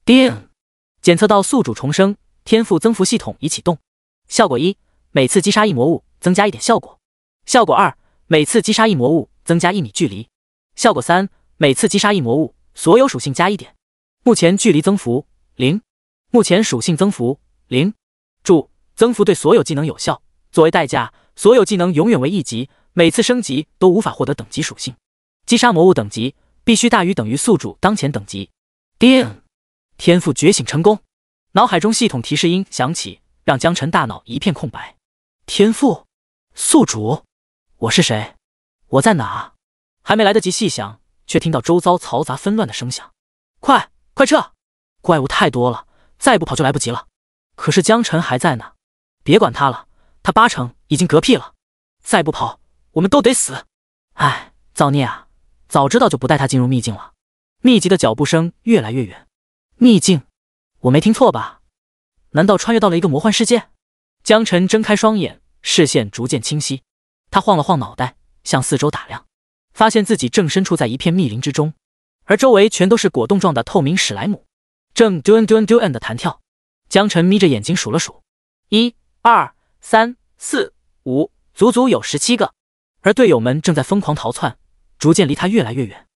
叮，检测到宿主重生，天赋增幅系统已启动。效果一，每次击杀一魔物增加1点效果。效果2，每次击杀一魔物增加1米距离。效果3，每次击杀一魔物，所有属性加1点。目前距离增幅0，目前属性增幅0。注：增幅对所有技能有效，作为代价，所有技能永远为1级，每次升级都无法获得等级属性。击杀魔物等级必须大于等于宿主当前等级。叮，天赋觉醒成功。脑海中系统提示音响起，让江晨大脑一片空白。天赋？宿主？我是谁？我在哪？还没来得及细想，却听到周遭嘈杂纷乱的声响。快撤！怪物太多了，再不跑就来不及了。可是江晨还在呢。别管他了，他8成已经嗝屁了。再不跑，我们都得死。唉，造孽啊！早知道就不带他进入秘境了。密集的脚步声越来越远。秘境？我没听错吧？难道穿越到了一个魔幻世界？江晨睁开双眼，视线逐渐清晰。他晃了晃脑袋，向四周打量，发现自己正身处在一片密林之中，而周围全都是果冻状的透明史莱姆，正丢恩的弹跳。江晨眯着眼睛数了数，1、2、3、4、5，足足有17个。而队友们正在疯狂逃窜，逐渐离他越来越远。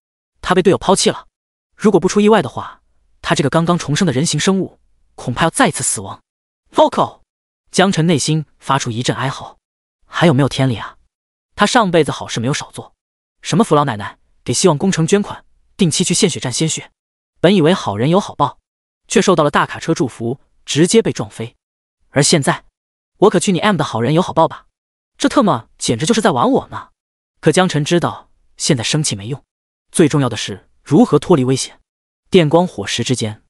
他被队友抛弃了。如果不出意外的话，他这个刚刚重生的人形生物恐怕要再次死亡。Vocal， 江晨内心发出一阵哀嚎。还有没有天理啊？他上辈子好事没有少做，什么扶老奶奶，给希望工程捐款，定期去献血站鲜血。本以为好人有好报，却受到了大卡车祝福，直接被撞飞。而现在，我可去你 M 的好人有好报吧！这特么简直就是在玩我呢！可江晨知道，现在生气没用，最重要的是如何脱离危险。电光火石之间，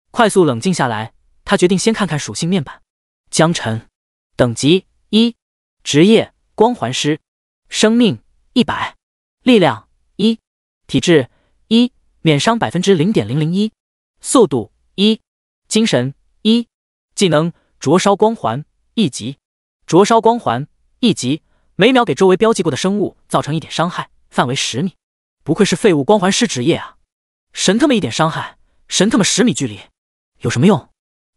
快速冷静下来，他决定先看看属性面板。江晨，等级1，职业光环师，生命100，力量1，体质1，免伤0.001%，速度1，精神1，技能灼烧光环1级，灼烧光环1级，每秒给周围标记过的生物造成1点伤害，范围10米。不愧是废物光环师职业啊！神他妈1点伤害，神他妈10米距离，有什么用？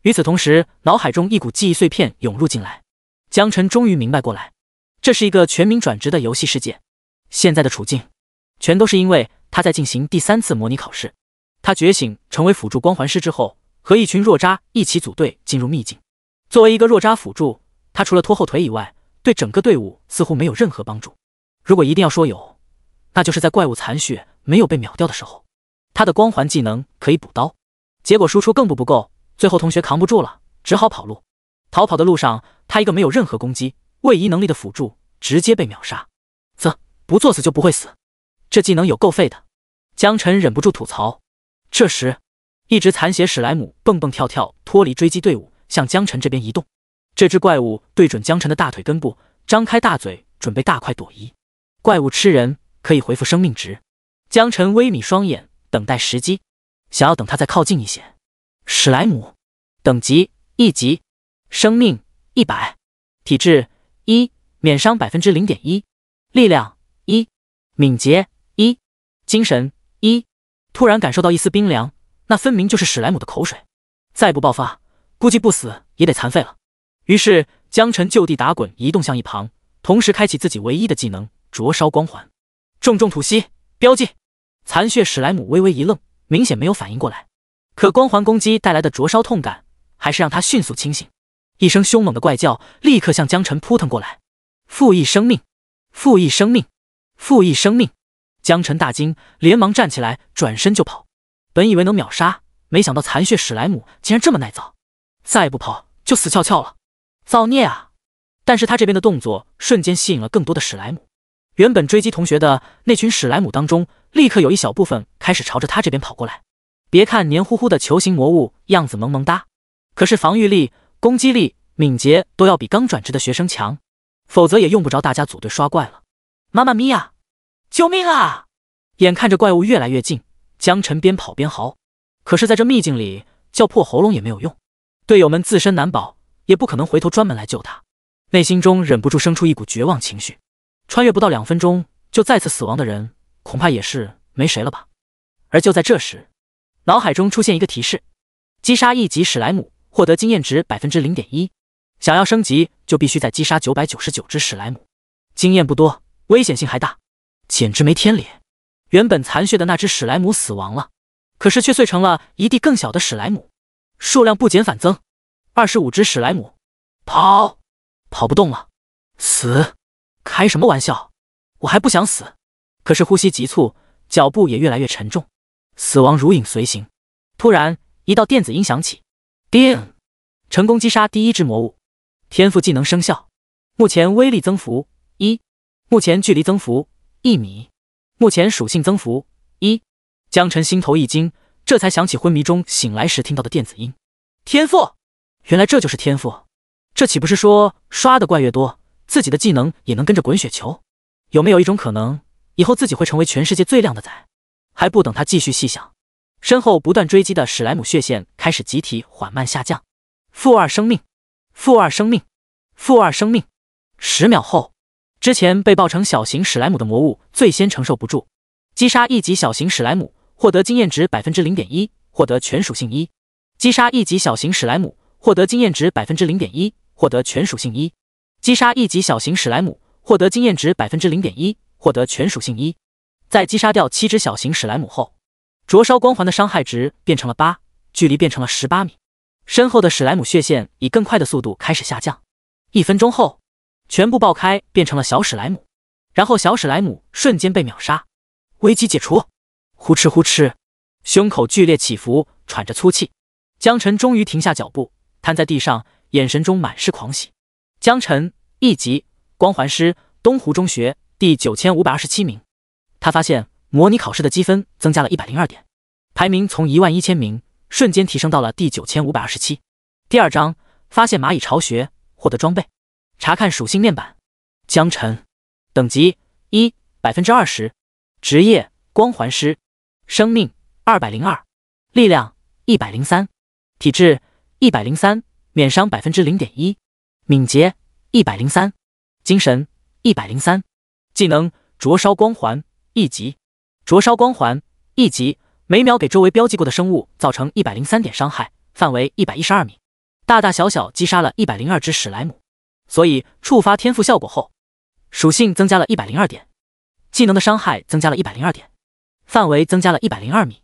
与此同时，脑海中一股记忆碎片涌入进来。江晨终于明白过来，这是一个全民转职的游戏世界。现在的处境，全都是因为他在进行第3次模拟考试。他觉醒成为辅助光环师之后，和一群弱渣一起组队进入秘境。作为一个弱渣辅助，他除了拖后腿以外，对整个队伍似乎没有任何帮助。如果一定要说有，那就是在怪物残血没有被秒掉的时候，他的光环技能可以补刀，结果输出更不够，最后同学扛不住了，只好跑路。逃跑的路上，他一个没有任何攻击、位移能力的辅助，直接被秒杀。不作死就不会死，这技能有够废的。江晨忍不住吐槽。这时，一只残血史莱姆蹦蹦跳跳脱离追击队伍，向江晨这边移动。这只怪物对准江晨的大腿根部，张开大嘴准备大快朵颐。怪物吃人可以回复生命值。江晨微眯双眼，等待时机，想要等他再靠近一些。史莱姆，等级1级，生命100，体质1，免伤0.1%，力量1，敏捷1，精神1。突然感受到一丝冰凉，那分明就是史莱姆的口水。再不爆发，估计不死也得残废了。于是江晨就地打滚，移动向一旁，同时开启自己唯一的技能灼烧光环。重吐息，标记。残血史莱姆微微一愣，明显没有反应过来。可光环攻击带来的灼烧痛感，还是让他迅速清醒。一声凶猛的怪叫立刻向江晨扑腾过来。负1生命，负1生命，负1生命！江晨大惊，连忙站起来，转身就跑。本以为能秒杀，没想到残血史莱姆竟然这么耐造，再不跑就死翘翘了。造孽啊！但是他这边的动作瞬间吸引了更多的史莱姆。原本追击同学的那群史莱姆当中，立刻有一小部分开始朝着他这边跑过来。别看黏糊糊的球形魔物样子萌萌哒，可是防御力、攻击力、敏捷都要比刚转职的学生强，否则也用不着大家组队刷怪了。妈妈咪呀！救命啊！眼看着怪物越来越近，江晨边跑边嚎。可是在这秘境里，叫破喉咙也没有用，队友们自身难保，也不可能回头专门来救他。内心中忍不住生出一股绝望情绪。穿越不到2分钟就再次死亡的人，恐怕也是没谁了吧。而就在这时，脑海中出现一个提示：击杀1级史莱姆，获得经验值 0.1%。想要升级，就必须再击杀999只史莱姆，经验不多，危险性还大，简直没天理。原本残血的那只史莱姆死亡了，可是却碎成了一地更小的史莱姆，数量不减反增。25只史莱姆，跑不动了，死！开什么玩笑？我还不想死，可是呼吸急促，脚步也越来越沉重，死亡如影随形。突然，一道电子音响起，叮！成功击杀第1只魔物，天赋技能生效。目前威力增幅1，目前距离增幅1米，目前属性增幅1。江辰心头一惊，这才想起昏迷中醒来时听到的电子音。天赋，原来这就是天赋，这岂不是说刷的怪越多，自己的技能也能跟着滚雪球？有没有一种可能，以后自己会成为全世界最靓的仔？还不等他继续细想，身后不断追击的史莱姆血线开始集体缓慢下降。-2生命，-2生命，-2生命。10秒后，之前被爆成小型史莱姆的魔物最先承受不住，击杀1级小型史莱姆，获得经验值 0.1%， 获得全属性1。击杀1级小型史莱姆，获得经验值 0.1%， 获得全属性1。击杀1级小型史莱姆，获得经验值 0.1%， 获得全属性1。在击杀掉7只小型史莱姆后，灼烧光环的伤害值变成了8，距离变成了18米。身后的史莱姆血线以更快的速度开始下降。1分钟后，全部爆开变成了小史莱姆，然后小史莱姆瞬间被秒杀，危机解除。呼哧呼哧，胸口剧烈起伏，喘着粗气。江辰终于停下脚步，瘫在地上，眼神中满是狂喜。江辰1级光环师，东湖中学，第9527名。他发现模拟考试的积分增加了102点，排名从11000名瞬间提升到了第9527。第2章发现蚂蚁巢穴，获得装备。查看属性面板。江辰等级1 20%， 职业光环师，生命202，力量103，体质103，免伤 0.1%， 敏捷103，精神103。技能灼烧光环1级。灼烧光环1级，每秒给周围标记过的生物造成103点伤害，范围112米，大大小小击杀了102只史莱姆。所以触发天赋效果后，属性增加了102点，技能的伤害增加了102点，范围增加了102米。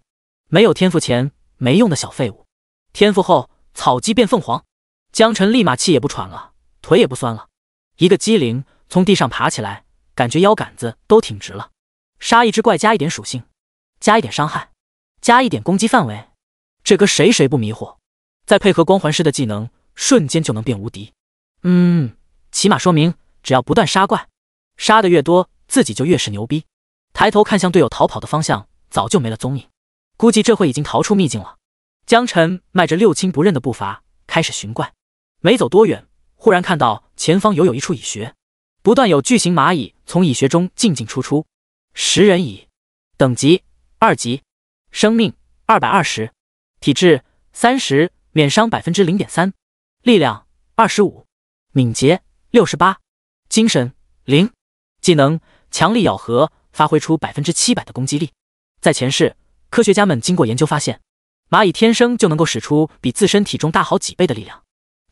没有天赋前没用的小废物，天赋后草鸡变凤凰。江辰立马气也不喘了，腿也不酸了，一个机灵从地上爬起来，感觉腰杆子都挺直了。杀一只怪加1点属性，加1点伤害，加1点攻击范围，这个谁不迷惑？再配合光环师的技能，瞬间就能变无敌。起码说明只要不断杀怪，杀的越多，自己就越是牛逼。抬头看向队友逃跑的方向，早就没了踪影，估计这会已经逃出秘境了。江辰迈着六亲不认的步伐开始寻怪，没走多远，忽然看到前方有一处蚁穴，不断有巨型蚂蚁从蚁穴中进出出。食人蚁，等级2级，生命220，体质30，免伤 0.3%， 力量25，敏捷68，精神0，技能强力咬合，发挥出700%的攻击力。在前世，科学家们经过研究发现，蚂蚁天生就能够使出比自身体重大好几倍的力量。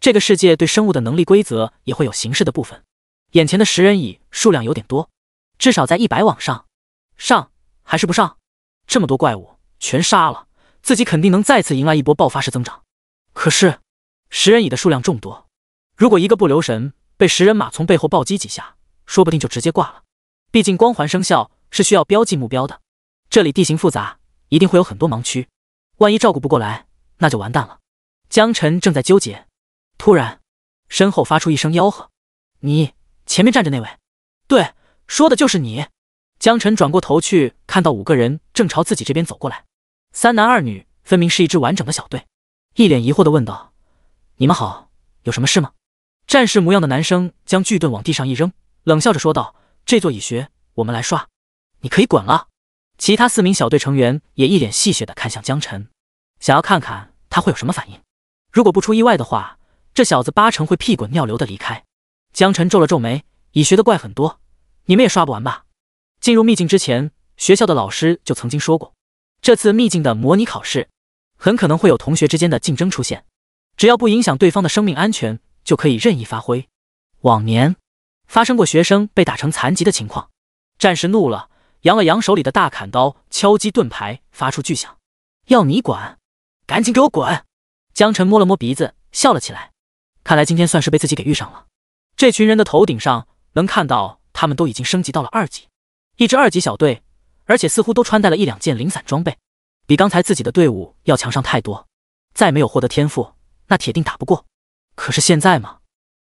这个世界对生物的能力规则也会有形式的部分。眼前的食人蚁数量有点多，至少在100往上。上还是不上？这么多怪物全杀了，自己肯定能再次迎来一波爆发式增长。可是食人蚁的数量众多，如果一个不留神被食人马从背后暴击几下，说不定就直接挂了。毕竟光环生效是需要标记目标的，这里地形复杂，一定会有很多盲区，万一照顾不过来，那就完蛋了。江辰正在纠结，突然身后发出一声吆喝：“你前面站着那位。”“对，说的就是你。”江辰转过头去，看到5个人正朝自己这边走过来，3男2女，分明是一支完整的小队。一脸疑惑地问道：“你们好，有什么事吗？”战士模样的男生将巨盾往地上一扔，冷笑着说道：“这座蚁穴我们来刷，你可以滚了。”其他4名小队成员也一脸戏谑地看向江辰，想要看看他会有什么反应。如果不出意外的话，这小子8成会屁滚尿流地离开。江辰皱了皱眉，蚁穴的怪很多，你们也刷不完吧？进入秘境之前，学校的老师就曾经说过，这次秘境的模拟考试很可能会有同学之间的竞争出现，只要不影响对方的生命安全，就可以任意发挥。往年发生过学生被打成残疾的情况。战士怒了，扬了扬手里的大砍刀，敲击盾牌，发出巨响。要你管？赶紧给我滚！江晨摸了摸鼻子，笑了起来。看来今天算是被自己给遇上了。这群人的头顶上能看到，他们都已经升级到了2级，一支2级小队，而且似乎都穿戴了1-2件零散装备，比刚才自己的队伍要强上太多。再没有获得天赋，那铁定打不过。可是现在嘛，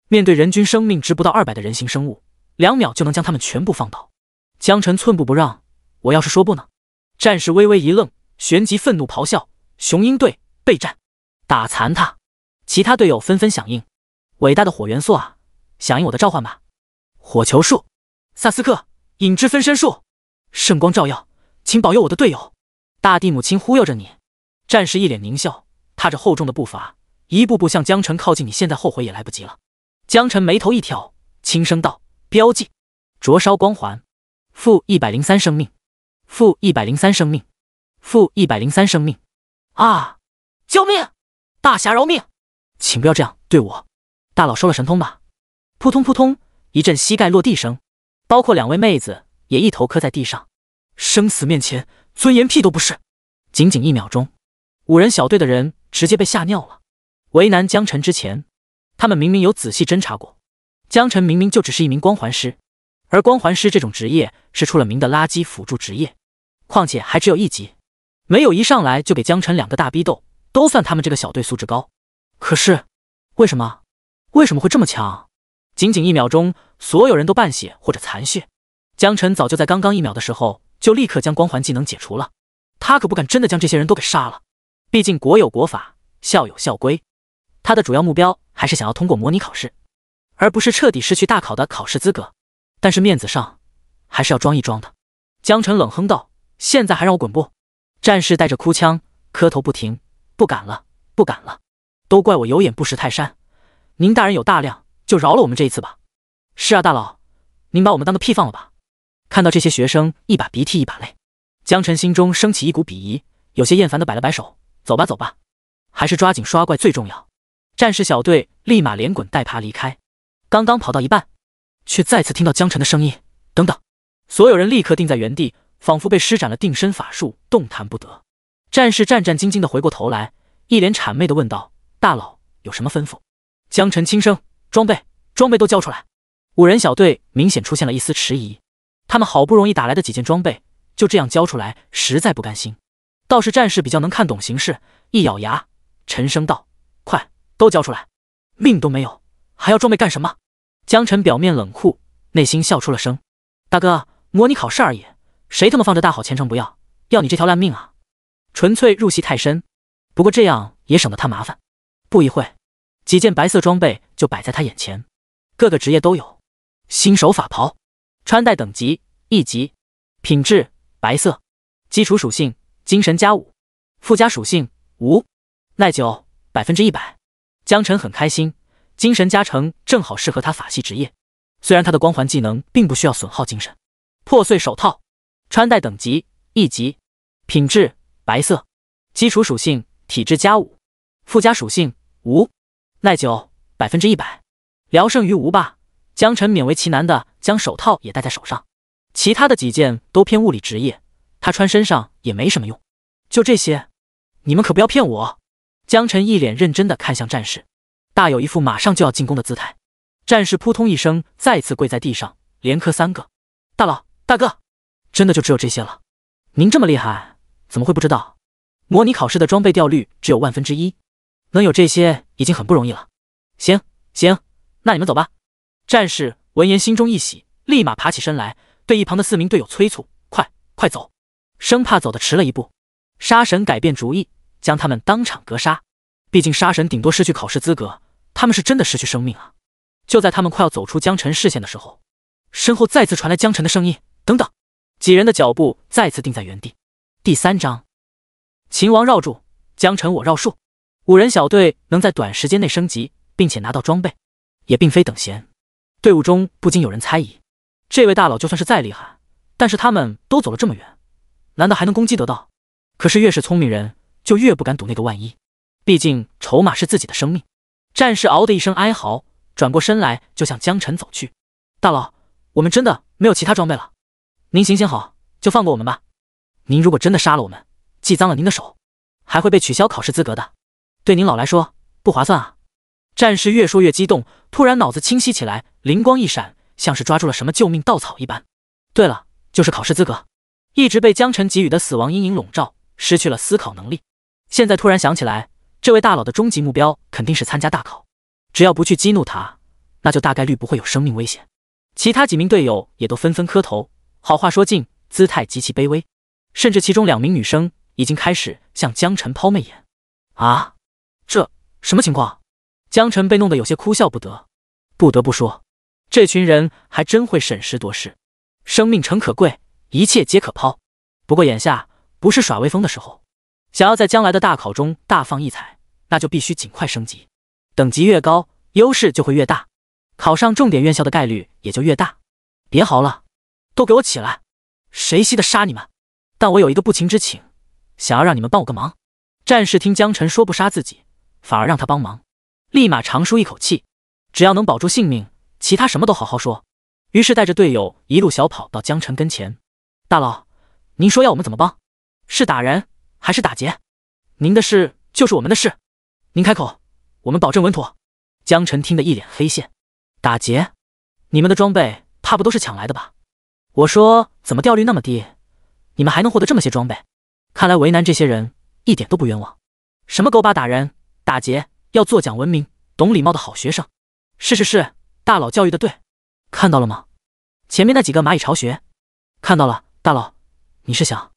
面对人均生命值不到200的人形生物，2秒就能将他们全部放倒。江晨寸步不让，我要是说不呢？战士微微一愣，旋即愤怒咆哮：雄鹰队备战，打残他！其他队友纷纷响应。伟大的火元素啊，响应我的召唤吧！火球术，萨斯克，影之分身术，圣光照耀，请保佑我的队友！大地母亲忽悠着你。战士一脸狞笑，踏着厚重的步伐，一步步向江晨靠近。你现在后悔也来不及了。江晨眉头一挑，轻声道：标记，灼烧光环，负103生命，负103生命，负103生命！啊！救命！大侠饶命！请不要这样对我！大佬收了神通吧！扑通扑通，一阵膝盖落地声，包括2位妹子也一头磕在地上。生死面前，尊严屁都不是。仅仅1秒钟，5人小队的人直接被吓尿了。为难江晨之前，他们明明有仔细侦查过，江晨明明就只是一名光环师，而光环师这种职业是出了名的垃圾辅助职业，况且还只有1级，没有一上来就给江晨2个大逼斗，都算他们这个小队素质高。可是为什么会这么强？仅仅1秒钟，所有人都半血或者残血。江晨早就在刚刚1秒的时候就立刻将光环技能解除了，他可不敢真的将这些人都给杀了。毕竟国有国法，校有校规，他的主要目标还是想要通过模拟考试，而不是彻底失去大考的考试资格。但是面子上还是要装一装的。江晨冷哼道：现在还让我滚不？战士带着哭腔，磕头不停：不敢了，不敢了，都怪我有眼不识泰山，您大人有大量，就饶了我们这一次吧。是啊，大佬，您把我们当个屁放了吧？看到这些学生一把鼻涕一把泪，江晨心中升起一股鄙夷，有些厌烦的摆了摆手：走吧走吧，还是抓紧刷怪最重要。战士小队立马连滚带爬离开，刚刚跑到一半，却再次听到江晨的声音：等等！所有人立刻定在原地，仿佛被施展了定身法术，动弹不得。战士战战兢兢地回过头来，一脸谄媚地问道：大佬有什么吩咐？江晨轻声：装备都交出来。5人小队明显出现了一丝迟疑，他们好不容易打来的几件装备就这样交出来，实在不甘心。倒是战士比较能看懂形势，一咬牙沉声道：快都交出来，命都没有还要装备干什么？江晨表面冷酷，内心笑出了声：大哥，模拟考试而已，谁他妈放着大好前程不要你这条烂命啊？纯粹入戏太深，不过这样也省得他麻烦。不一会，几件白色装备就摆在他眼前，各个职业都有。新手法袍，穿戴等级1级，品质白色，基础属性精神+5，附加属性无，耐久100%。江晨很开心，精神加成正好适合他法系职业，虽然他的光环技能并不需要损耗精神。破碎手套，穿戴等级1级，品质白色，基础属性体质+5，附加属性无，耐久100%。聊胜于无吧。江晨勉为其难的将手套也戴在手上，其他的几件都偏物理职业，他穿身上也没什么用。就这些，你们可不要骗我。江晨一脸认真的看向战士，大有一副马上就要进攻的姿态。战士扑通一声再次跪在地上，连磕3个：大佬，大哥，真的就只有这些了？您这么厉害，怎么会不知道？模拟考试的装备掉率只有1/1000，能有这些已经很不容易了。行，那你们走吧。战士闻言心中一喜，立马爬起身来，对一旁的4名队友催促：快走，生怕走得迟了一步。杀神改变主意，将他们当场格杀。毕竟杀神顶多失去考试资格，他们是真的失去生命啊。就在他们快要走出江晨视线的时候，身后再次传来江晨的声音：等等！几人的脚步再次定在原地。第3章，秦王绕柱，江晨我绕树。5人小队能在短时间内升级，并且拿到装备，也并非等闲。队伍中不禁有人猜疑，这位大佬就算是再厉害，但是他们都走了这么远，难道还能攻击得到？可是越是聪明人，就越不敢赌那个万一。毕竟筹码是自己的生命。战士嗷的一声哀嚎，转过身来就向江晨走去。大佬，我们真的没有其他装备了，您行行好，就放过我们吧。您如果真的杀了我们，既脏了您的手，还会被取消考试资格的，对您老来说不划算啊。战士越说越激动，突然脑子清晰起来，灵光一闪，像是抓住了什么救命稻草一般。对了，就是考试资格。一直被江晨给予的死亡阴影笼罩，失去了思考能力。现在突然想起来，这位大佬的终极目标肯定是参加大考，只要不去激怒他，那就大概率不会有生命危险。其他几名队友也都纷纷磕头，好话说尽，姿态极其卑微，甚至其中2名女生已经开始向江晨抛媚眼。啊，这什么情况？江晨被弄得有些哭笑不得。不得不说，这群人还真会审时度势，生命诚可贵，一切皆可抛。不过眼下不是耍威风的时候，想要在将来的大考中大放异彩，那就必须尽快升级，等级越高，优势就会越大，考上重点院校的概率也就越大。别嚎了，都给我起来！谁稀得杀你们？但我有一个不情之请，想要让你们帮我个忙。战士听江晨说不杀自己，反而让他帮忙，立马长舒一口气，只要能保住性命，其他什么都好好说。于是带着队友一路小跑到江晨跟前。大佬，您说要我们怎么帮？是打人还是打劫？您的事就是我们的事，您开口，我们保证稳妥。江晨听得一脸黑线。打劫？你们的装备怕不都是抢来的吧？我说怎么掉率那么低，你们还能获得这么些装备？看来为难这些人一点都不冤枉。什么狗把打人打劫，要做讲文明懂礼貌的好学生。是，大佬教育的对。看到了吗？前面那几个蚂蚁巢穴。看到了，大佬，你是想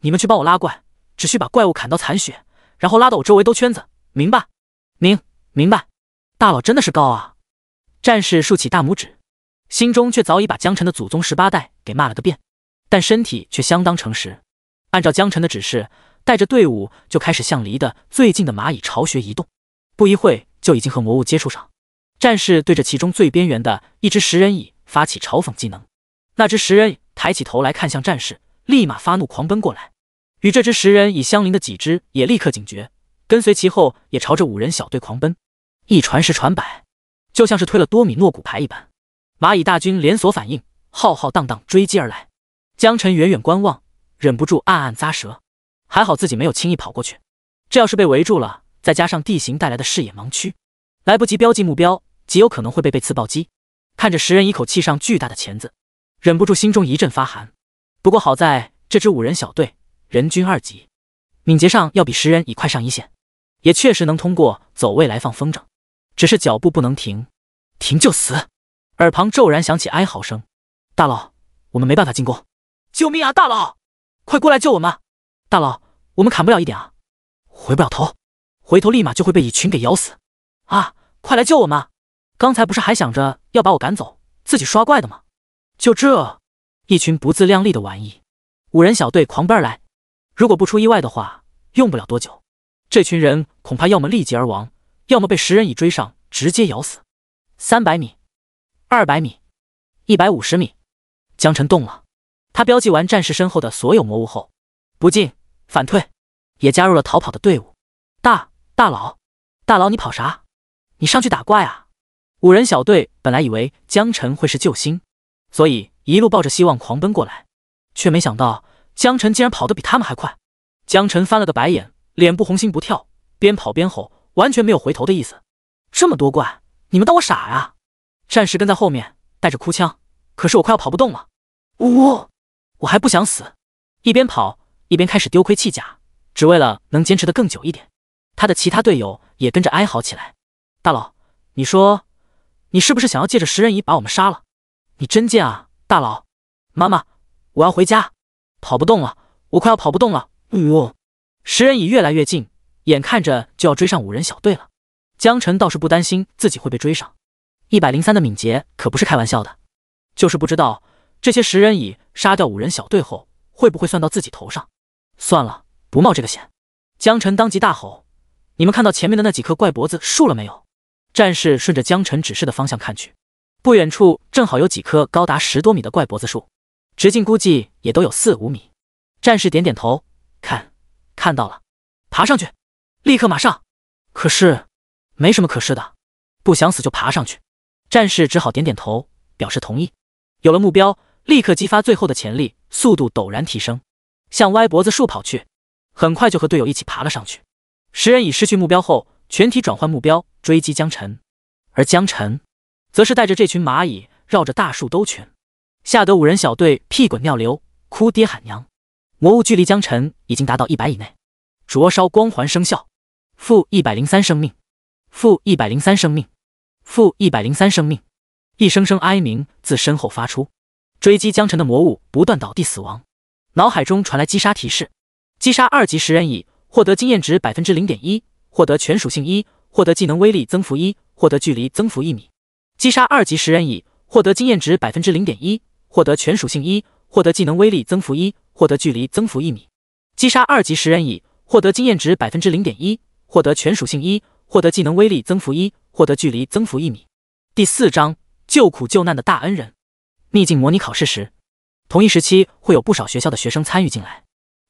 你们去帮我拉怪，只需把怪物砍到残血，然后拉到我周围兜圈子，明白？明白。大佬真的是高啊。战士竖起大拇指，心中却早已把江晨的祖宗18代给骂了个遍，但身体却相当诚实。按照江晨的指示，带着队伍就开始向离得最近的蚂蚁巢穴移动。不一会就已经和魔物接触上。战士对着其中最边缘的一只食人蚁发起嘲讽技能，那只食人蚁抬起头来看向战士，立马发怒狂奔过来。与这只食人蚁相邻的几只也立刻警觉，跟随其后也朝着5人小队狂奔。一传十传百，就像是推了多米诺骨牌一般，蚂蚁大军连锁反应，浩浩荡荡追击而来。江晨远远观望，忍不住暗暗咂舌，还好自己没有轻易跑过去，这要是被围住了，再加上地形带来的视野盲区，来不及标记目标，极有可能会被刺暴击。看着食人蚁口气上巨大的钳子，忍不住心中一阵发寒。不过好在这支5人小队人均2级，敏捷上要比食人蚁快上一线，也确实能通过走位来放风筝，只是脚步不能停，停就死。耳旁骤然响起哀嚎声，大佬，我们没办法进攻，救命啊！大佬，快过来救我们！大佬，我们砍不了一点啊，回不了头，回头立马就会被蚁群给咬死啊！快来救我们！刚才不是还想着要把我赶走，自己刷怪的吗？就这一群不自量力的玩意，5人小队狂奔而来。如果不出意外的话，用不了多久，这群人恐怕要么立即而亡，要么被食人蚁追上直接咬死。300米，200米，150米，江晨动了。他标记完战士身后的所有魔物后，不进反退，也加入了逃跑的队伍。大佬，你跑啥？你上去打怪啊！5人小队本来以为江晨会是救星，所以一路抱着希望狂奔过来，却没想到江晨竟然跑得比他们还快。江晨翻了个白眼，脸不红心不跳，边跑边吼，完全没有回头的意思。这么多怪，你们当我傻呀？战士跟在后面带着哭腔，可是我快要跑不动了。我还不想死。一边跑一边开始丢盔弃甲，只为了能坚持得更久一点。他的其他队友也跟着哀嚎起来。大佬，你说你是不是想要借着食人蚁把我们杀了？你真贱啊，大佬！妈妈，我要回家，跑不动了，我快要跑不动了。食人蚁越来越近，眼看着就要追上5人小队了。江晨倒是不担心自己会被追上，103的敏捷可不是开玩笑的，就是不知道这些食人蚁杀掉5人小队后会不会算到自己头上。算了，不冒这个险。江晨当即大吼：你们看到前面的那几棵怪脖子树了没有？战士顺着江晨指示的方向看去，不远处正好有几棵高达10多米的怪脖子树，直径估计也都有4、5米。战士点点头，看到了。爬上去，立刻马上。可是，没什么可是的，不想死就爬上去。战士只好点点头，表示同意。有了目标，立刻激发最后的潜力，速度陡然提升，向歪脖子树跑去。很快就和队友一起爬了上去。10人乙失去目标后，全体转换目标，追击江辰。而江辰，则是带着这群蚂蚁绕着大树兜圈，吓得5人小队屁滚尿流，哭爹喊娘。魔物距离江辰已经达到100以内，灼烧光环生效，负103生命，负103生命，负103生命，一声声哀鸣自身后发出。追击江辰的魔物不断倒地死亡，脑海中传来击杀提示：击杀2级10人乙，获得经验值 0.1%， 获得全属性1，获得技能威力增幅1，获得距离增幅1米。击杀2级10人乙，获得经验值 0.1%， 获得全属性1，获得技能威力增幅1，获得距离增幅1米。击杀2级10人乙，获得经验值 0.1%， 获得全属性1，获得技能威力增幅1，获得距离增幅1米。第4章救苦救难的大恩人。秘境模拟考试时，同一时期会有不少学校的学生参与进来，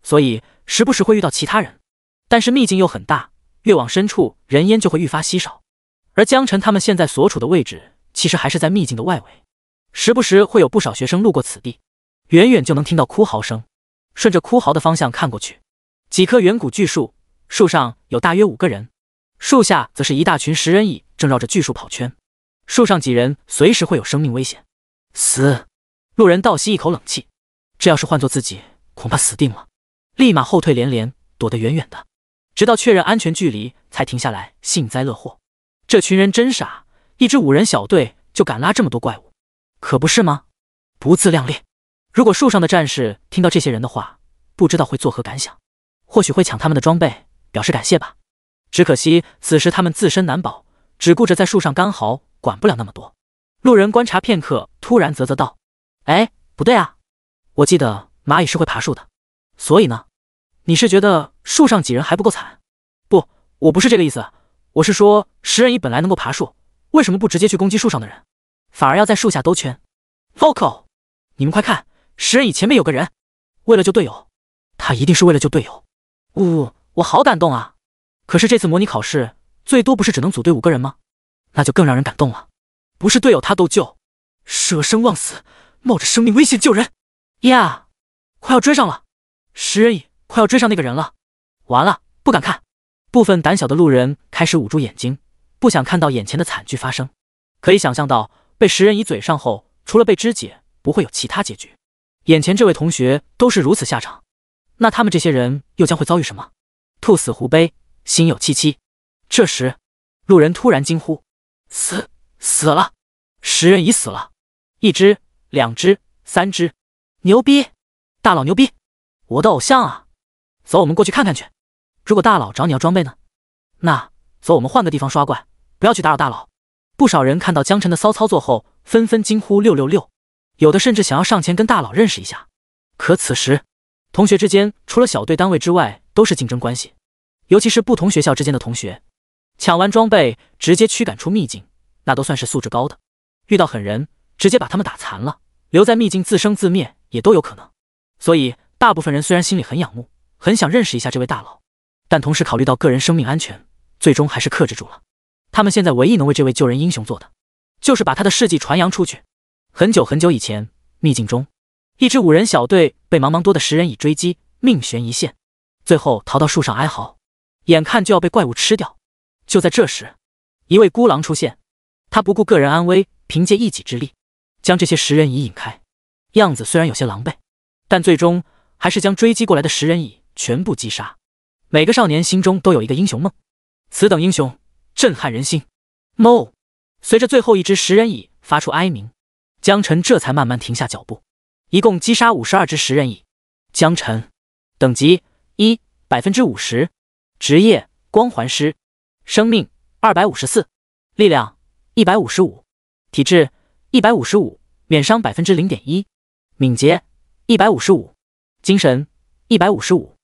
所以时不时会遇到其他人。但是秘境又很大，越往深处人烟就会愈发稀少。而江辰他们现在所处的位置，其实还是在秘境的外围，时不时会有不少学生路过此地，远远就能听到哭嚎声。顺着哭嚎的方向看过去，几棵远古巨树，树上有大约5个人，树下则是一大群10人蚁正绕着巨树跑圈。树上几人随时会有生命危险。死！路人倒吸一口冷气，这要是换做自己，恐怕死定了，立马后退连连，躲得远远的，直到确认安全距离才停下来幸灾乐祸。这群人真傻，一支5人小队就敢拉这么多怪物，可不是吗？不自量力！如果树上的战士听到这些人的话，不知道会作何感想，或许会抢他们的装备，表示感谢吧。只可惜此时他们自身难保，只顾着在树上干嚎，管不了那么多。路人观察片刻，突然啧啧道：“哎，不对啊，我记得蚂蚁是会爬树的，所以呢？你是觉得树上几人还不够惨？不，我不是这个意思，我是说10人蚁本来能够爬树，为什么不直接去攻击树上的人，反而要在树下兜圈 ？Vocal， 你们快看，10人蚁前面有个人，为了救队友，他一定是为了救队友。我好感动啊！可是这次模拟考试最多不是只能组队5个人吗？那就更让人感动了。不是队友他都救，舍生忘死，冒着生命危险救人呀！快要追上了，10人蚁快要追上那个人了，完了，不敢看。部分胆小的路人开始捂住眼睛，不想看到眼前的惨剧发生。可以想象到，被10人蚁嘴上后，除了被肢解，不会有其他结局。眼前这位同学都是如此下场，那他们这些人又将会遭遇什么？兔死狐悲，心有戚戚。这时，路人突然惊呼：“死了！10人蚁死了！1只、2只、3只，牛逼！大佬牛逼！我的偶像啊！走，我们过去看看去。如果大佬找你要装备呢？那走，我们换个地方刷怪，不要去打扰大佬。”不少人看到江辰的骚操作后，纷纷惊呼666，有的甚至想要上前跟大佬认识一下。可此时，同学之间除了小队单位之外，都是竞争关系，尤其是不同学校之间的同学，抢完装备直接驱赶出秘境，那都算是素质高的。遇到狠人，直接把他们打残了，留在秘境自生自灭也都有可能。所以大部分人虽然心里很仰慕，很想认识一下这位大佬，但同时考虑到个人生命安全，最终还是克制住了。他们现在唯一能为这位救人英雄做的，就是把他的事迹传扬出去。很久很久以前，秘境中，一支5人小队被茫茫多的10人蚁追击，命悬一线，最后逃到树上哀嚎，眼看就要被怪物吃掉。就在这时，一位孤狼出现，他不顾个人安危，凭借一己之力将这些10人蚁引开。样子虽然有些狼狈，但最终还是将追击过来的10人蚁全部击杀。每个少年心中都有一个英雄梦，此等英雄震撼人心。哞！随着最后一只10人蚁发出哀鸣，江辰这才慢慢停下脚步。一共击杀52只10人蚁。江辰，等级1 50%， 职业光环师，生命254，力量155，体质155，免伤 0.1%， 敏捷155，精神155，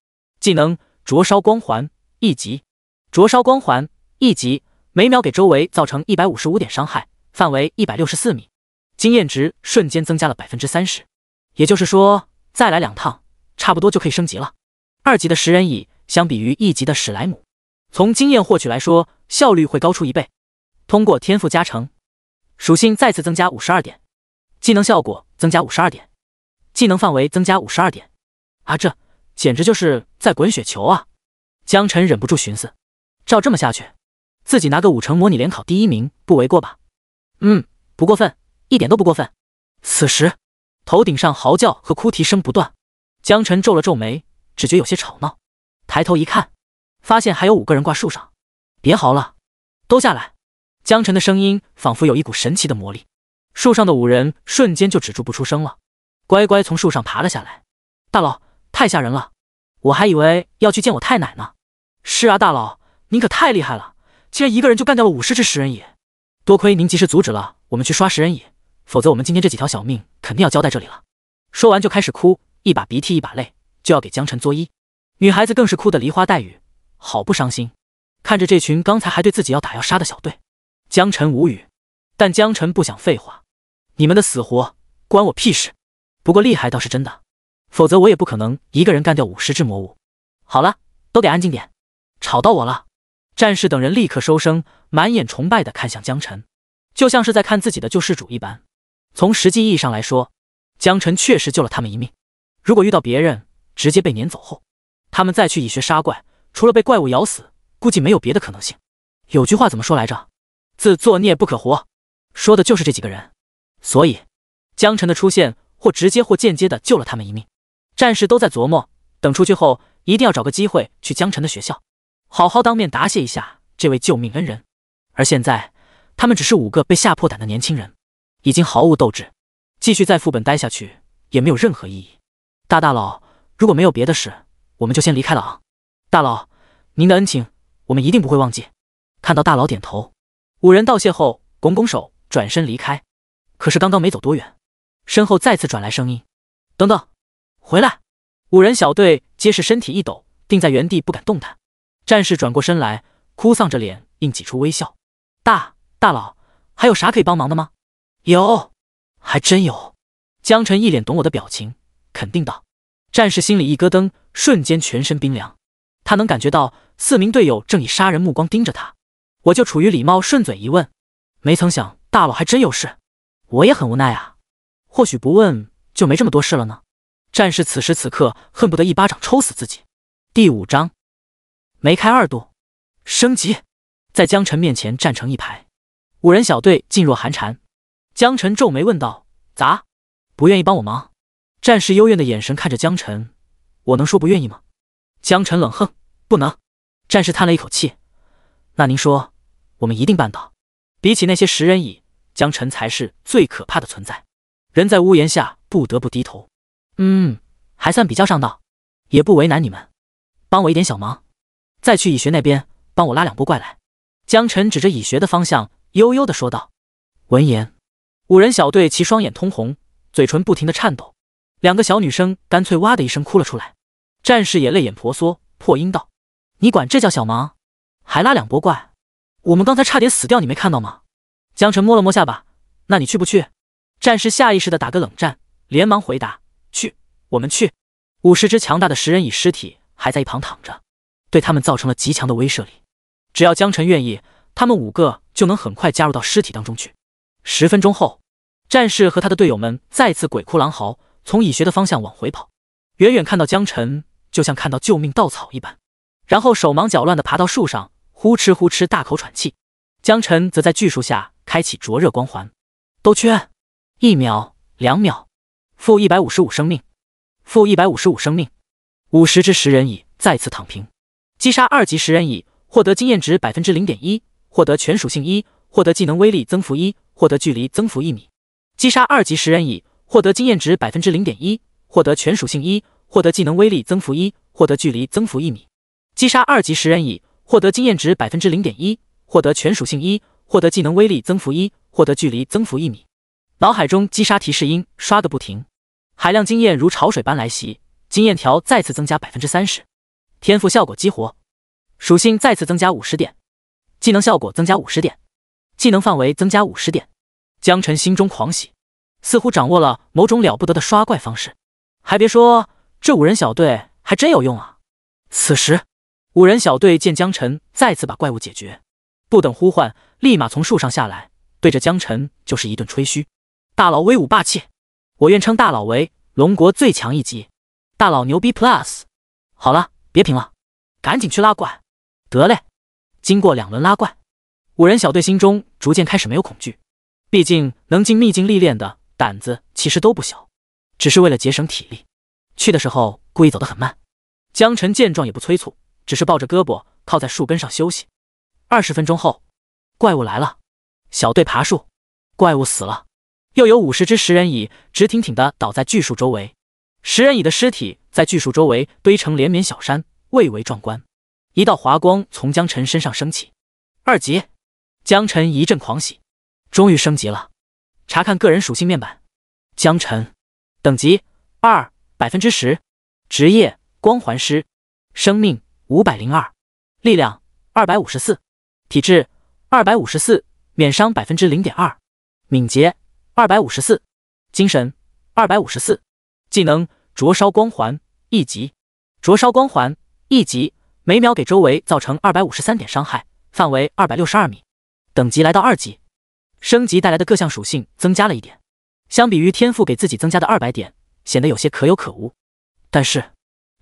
技能灼烧光环1级。灼烧光环1级，每秒给周围造成155点伤害，范围164米，经验值瞬间增加了 30%， 也就是说再来2趟差不多就可以升级了。2级的10人蚁相比于1级的史莱姆，从经验获取来说，效率会高出1倍。通过天赋加成，属性再次增加52点，技能效果增加52点，技能范围增加52点。啊，这简直就是在滚雪球啊！江晨忍不住寻思，照这么下去，自己拿个5成模拟联考第1名不为过吧？不过分，一点都不过分。此时，头顶上嚎叫和哭啼声不断，江晨皱了皱眉，只觉有些吵闹。抬头一看，发现还有5个人挂树上。别嚎了，都下来！江晨的声音仿佛有一股神奇的魔力，树上的5人瞬间就止住不出声了，乖乖从树上爬了下来。大佬，太吓人了，我还以为要去见我太奶呢。是啊，大佬，您可太厉害了，竟然一个人就干掉了50只食人蚁。多亏您及时阻止了我们去刷食人蚁，否则我们今天这几条小命肯定要交在这里了。说完就开始哭，一把鼻涕一把泪，就要给江晨作揖。女孩子更是哭得梨花带雨，好不伤心。看着这群刚才还对自己要打要杀的小队，江晨无语。但江晨不想废话，你们的死活关我屁事。不过厉害倒是真的，否则我也不可能一个人干掉50只魔物。好了，都得安静点，吵到我了。战士等人立刻收声，满眼崇拜地看向江晨，就像是在看自己的救世主一般。从实际意义上来说，江晨确实救了他们一命。如果遇到别人直接被撵走后，他们再去蚁穴杀怪，除了被怪物咬死，估计没有别的可能性。有句话怎么说来着？自作孽不可活，说的就是这几个人。所以江晨的出现或直接或间接的救了他们一命。战士都在琢磨，等出去后一定要找个机会去江晨的学校，好好当面答谢一下这位救命恩人。而现在他们只是5个被吓破胆的年轻人，已经毫无斗志，继续在副本待下去也没有任何意义。大佬，如果没有别的事，我们就先离开了啊。大佬，您的恩情我们一定不会忘记。看到大佬点头，5人道谢后拱拱手转身离开。可是刚刚没走多远，身后再次转来声音，等等，回来！5人小队皆是身体一抖，定在原地不敢动弹。战士转过身来，哭丧着脸硬挤出微笑。大佬，还有啥可以帮忙的吗？有，还真有。江晨一脸懂我的表情，肯定道。战士心里一咯噔，瞬间全身冰凉。他能感觉到4名队友正以杀人目光盯着他，我就处于礼貌顺嘴一问，没曾想大佬还真有事。我也很无奈啊，或许不问就没这么多事了呢。战士此时此刻恨不得一巴掌抽死自己。第5章梅开2度，升级。在江晨面前站成一排，5人小队噤若寒蝉。江晨皱眉问道：咋，不愿意帮我忙？战士幽怨的眼神看着江晨，我能说不愿意吗？江晨冷哼，不能。战士叹了一口气，那您说我们一定办到。比起那些食人蚁，江晨才是最可怕的存在。人在屋檐下不得不低头。还算比较上道，也不为难你们。帮我一点小忙，再去蚁穴那边帮我拉2波怪来。江晨指着蚁穴的方向悠悠地说道。闻言，5人小队其双眼通红，嘴唇不停地颤抖，2个小女生干脆哇的一声哭了出来。战士也泪眼婆娑，破音道：你管这叫小忙？还拉2波怪？我们刚才差点死掉，你没看到吗？江晨摸了摸下巴，那你去不去？战士下意识地打个冷战，连忙回答：去，我们去。50只强大的食人蚁尸体还在一旁躺着，对他们造成了极强的威慑力。只要江晨愿意，他们5个就能很快加入到尸体当中去。10分钟后，战士和他的队友们再次鬼哭狼嚎，从蚁穴的方向往回跑。远远看到江晨，就像看到救命稻草一般，然后手忙脚乱地爬到树上，呼哧呼哧大口喘气。江晨则在巨树下开启灼热光环，兜圈，1秒、2秒，负155生命，负155生命。50只食人蚁再次躺平。击杀2级食人蚁，获得经验值 0.1%， 获得全属性1，获得技能威力增幅1，获得距离增幅1米。击杀2级食人蚁，获得经验值 0.1%， 获得全属性1，获得技能威力增幅1，获得距离增幅1米。击杀2级食人蚁，获得经验值 0.1%， 获得全属性1，获得技能威力增幅1，获得距离增幅1米。脑海中击杀提示音刷个不停，海量经验如潮水般来袭，经验条再次增加 30%， 天赋效果激活，属性再次增加50点，技能效果增加50点，技能范围增加50点。江晨心中狂喜，似乎掌握了某种了不得的刷怪方式。还别说，这5人小队还真有用啊！此时5人小队见江晨再次把怪物解决，不等呼唤，立马从树上下来，对着江晨就是一顿吹嘘。大佬威武霸气，我愿称大佬为龙国最强一级，大佬牛逼 plus。好了，别评了，赶紧去拉怪。得嘞。经过2轮拉怪，5人小队心中逐渐开始没有恐惧，毕竟能进秘境历练的胆子其实都不小，只是为了节省体力，去的时候故意走得很慢。江晨见状也不催促，只是抱着胳膊靠在树根上休息。20分钟后，怪物来了，小队爬树，怪物死了，又有50只食人蚁直挺挺地倒在巨树周围，食人蚁的尸体在巨树周围堆成连绵小山，蔚为壮观。一道华光从江晨身上升起，2级。江晨一阵狂喜，终于升级了。查看个人属性面板，江晨等级2 10%， 职业光环师，生命502，力量254，体质254，免伤 0.2%， 敏捷254，精神254，技能灼烧光环1级。灼烧光环1级，每秒给周围造成253点伤害，范围262米，等级来到2级。升级带来的各项属性增加了一点，相比于天赋给自己增加的200点，显得有些可有可无。但是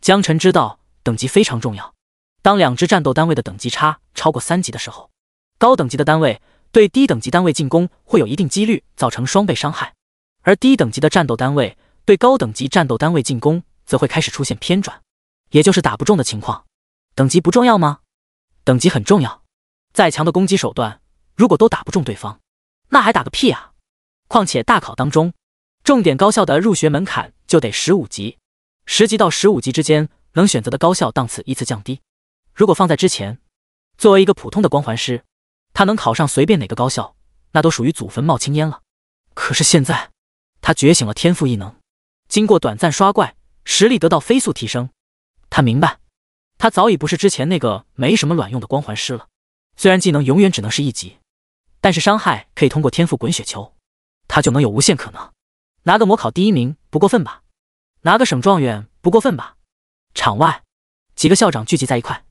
江晨知道等级非常重要，当2支战斗单位的等级差超过3级的时候，高等级的单位对低等级单位进攻会有一定几率造成双倍伤害，而低等级的战斗单位对高等级战斗单位进攻则会开始出现偏转，也就是打不中的情况。等级不重要吗？等级很重要，再强的攻击手段如果都打不中对方，那还打个屁啊！况且大考当中，重点高校的入学门槛就得15级，10级到15级之间能选择的高校档次依次降低。如果放在之前，作为一个普通的光环师，他能考上随便哪个高校，那都属于祖坟冒青烟了。可是现在，他觉醒了天赋异能，经过短暂刷怪，实力得到飞速提升。他明白，他早已不是之前那个没什么卵用的光环师了。虽然技能永远只能是1级，但是伤害可以通过天赋滚雪球，他就能有无限可能。拿个模考第1名不过分吧？拿个省状元不过分吧？场外，几个校长聚集在一块，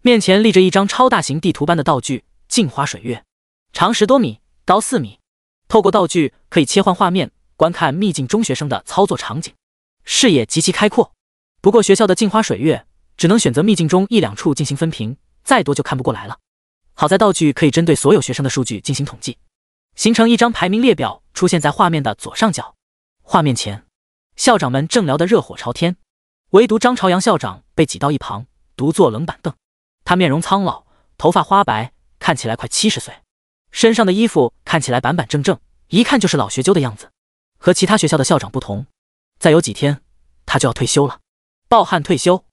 面前立着一张超大型地图般的道具镜花水月，长10多米，高4米。透过道具可以切换画面，观看秘境中学生的操作场景，视野极其开阔。不过学校的镜花水月只能选择秘境中1、2处进行分屏，再多就看不过来了。好在道具可以针对所有学生的数据进行统计，形成一张排名列表出现在画面的左上角。画面前，校长们正聊得热火朝天，唯独张朝阳校长被挤到一旁，独坐冷板凳。他面容苍老，头发花白，看起来快70岁，身上的衣服看起来板板正正，一看就是老学究的样子。和其他学校的校长不同，再有几天他就要退休了。抱憾退休，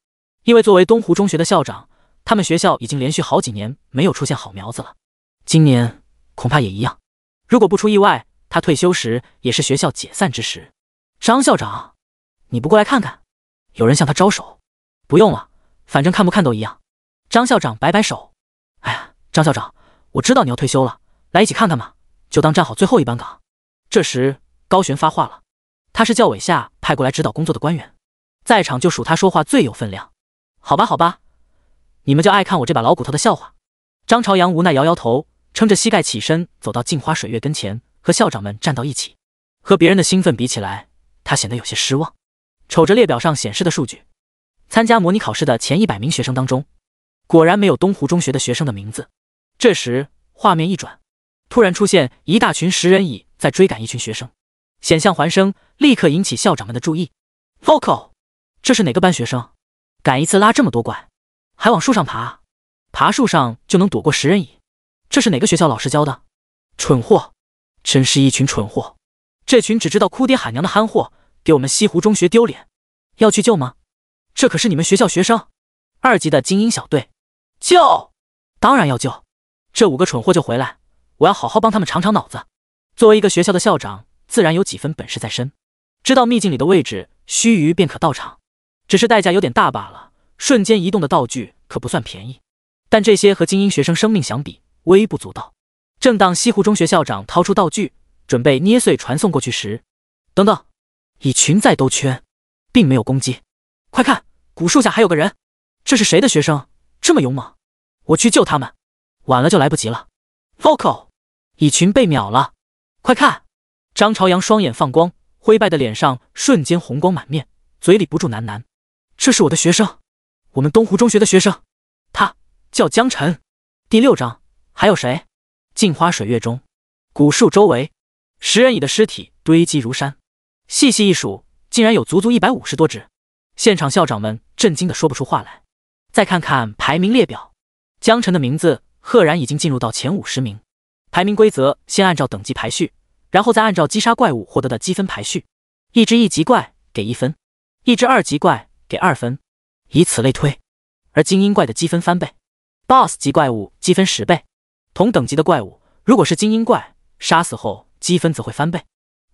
因为作为东湖中学的校长，他们学校已经连续好几年没有出现好苗子了，今年恐怕也一样。如果不出意外，他退休时也是学校解散之时。张校长，你不过来看看？有人向他招手。不用了，反正看不看都一样。张校长摆摆手。哎呀，张校长，我知道你要退休了，来一起看看嘛，就当站好最后一班岗。这时高璇发话了，他是教委下派过来指导工作的官员，在场就属他说话最有分量。好吧好吧，你们就爱看我这把老骨头的笑话。张朝阳无奈摇摇头，撑着膝盖起身走到镜花水月跟前，和校长们站到一起。和别人的兴奋比起来，他显得有些失望。瞅着列表上显示的数据，参加模拟考试的前100名学生当中，果然没有东湖中学的学生的名字。这时画面一转，突然出现一大群食人蚁在追赶一群学生，险象环生，立刻引起校长们的注意。Vocal， 这是哪个班学生？敢一次拉这么多怪，还往树上爬？爬树上就能躲过食人蚁？这是哪个学校老师教的？蠢货，真是一群蠢货！这群只知道哭爹喊娘的憨货，给我们西湖中学丢脸。要去救吗？这可是你们学校学生，2级的精英小队。救！当然要救！这5个蠢货就回来，我要好好帮他们尝尝脑子。作为一个学校的校长，自然有几分本事在身，知道秘境里的位置，须臾便可到场。只是代价有点大罢了，瞬间移动的道具可不算便宜。但这些和精英学生生命相比，微不足道。正当西湖中学校长掏出道具，准备捏碎传送过去时，等等，蚁群在兜圈，并没有攻击。快看，古树下还有个人，这是谁的学生？这么勇猛，我去救他们，晚了就来不及了。Vocal， 蚁群被秒了，快看！张朝阳双眼放光，灰败的脸上瞬间红光满面，嘴里不住喃喃：“这是我的学生，我们东湖中学的学生，他叫江晨。”第6章，还有谁？镜花水月中，古树周围，食人蚁的尸体堆积如山，细细一数，竟然有足足150多只。现场校长们震惊得说不出话来。再看看排名列表，江晨的名字赫然已经进入到前50名。排名规则先按照等级排序，然后再按照击杀怪物获得的积分排序。一只1级怪给1分，一只2级怪给2分，以此类推。而精英怪的积分翻倍 ，BOSS 级怪物积分10倍。同等级的怪物，如果是精英怪，杀死后积分则会翻倍。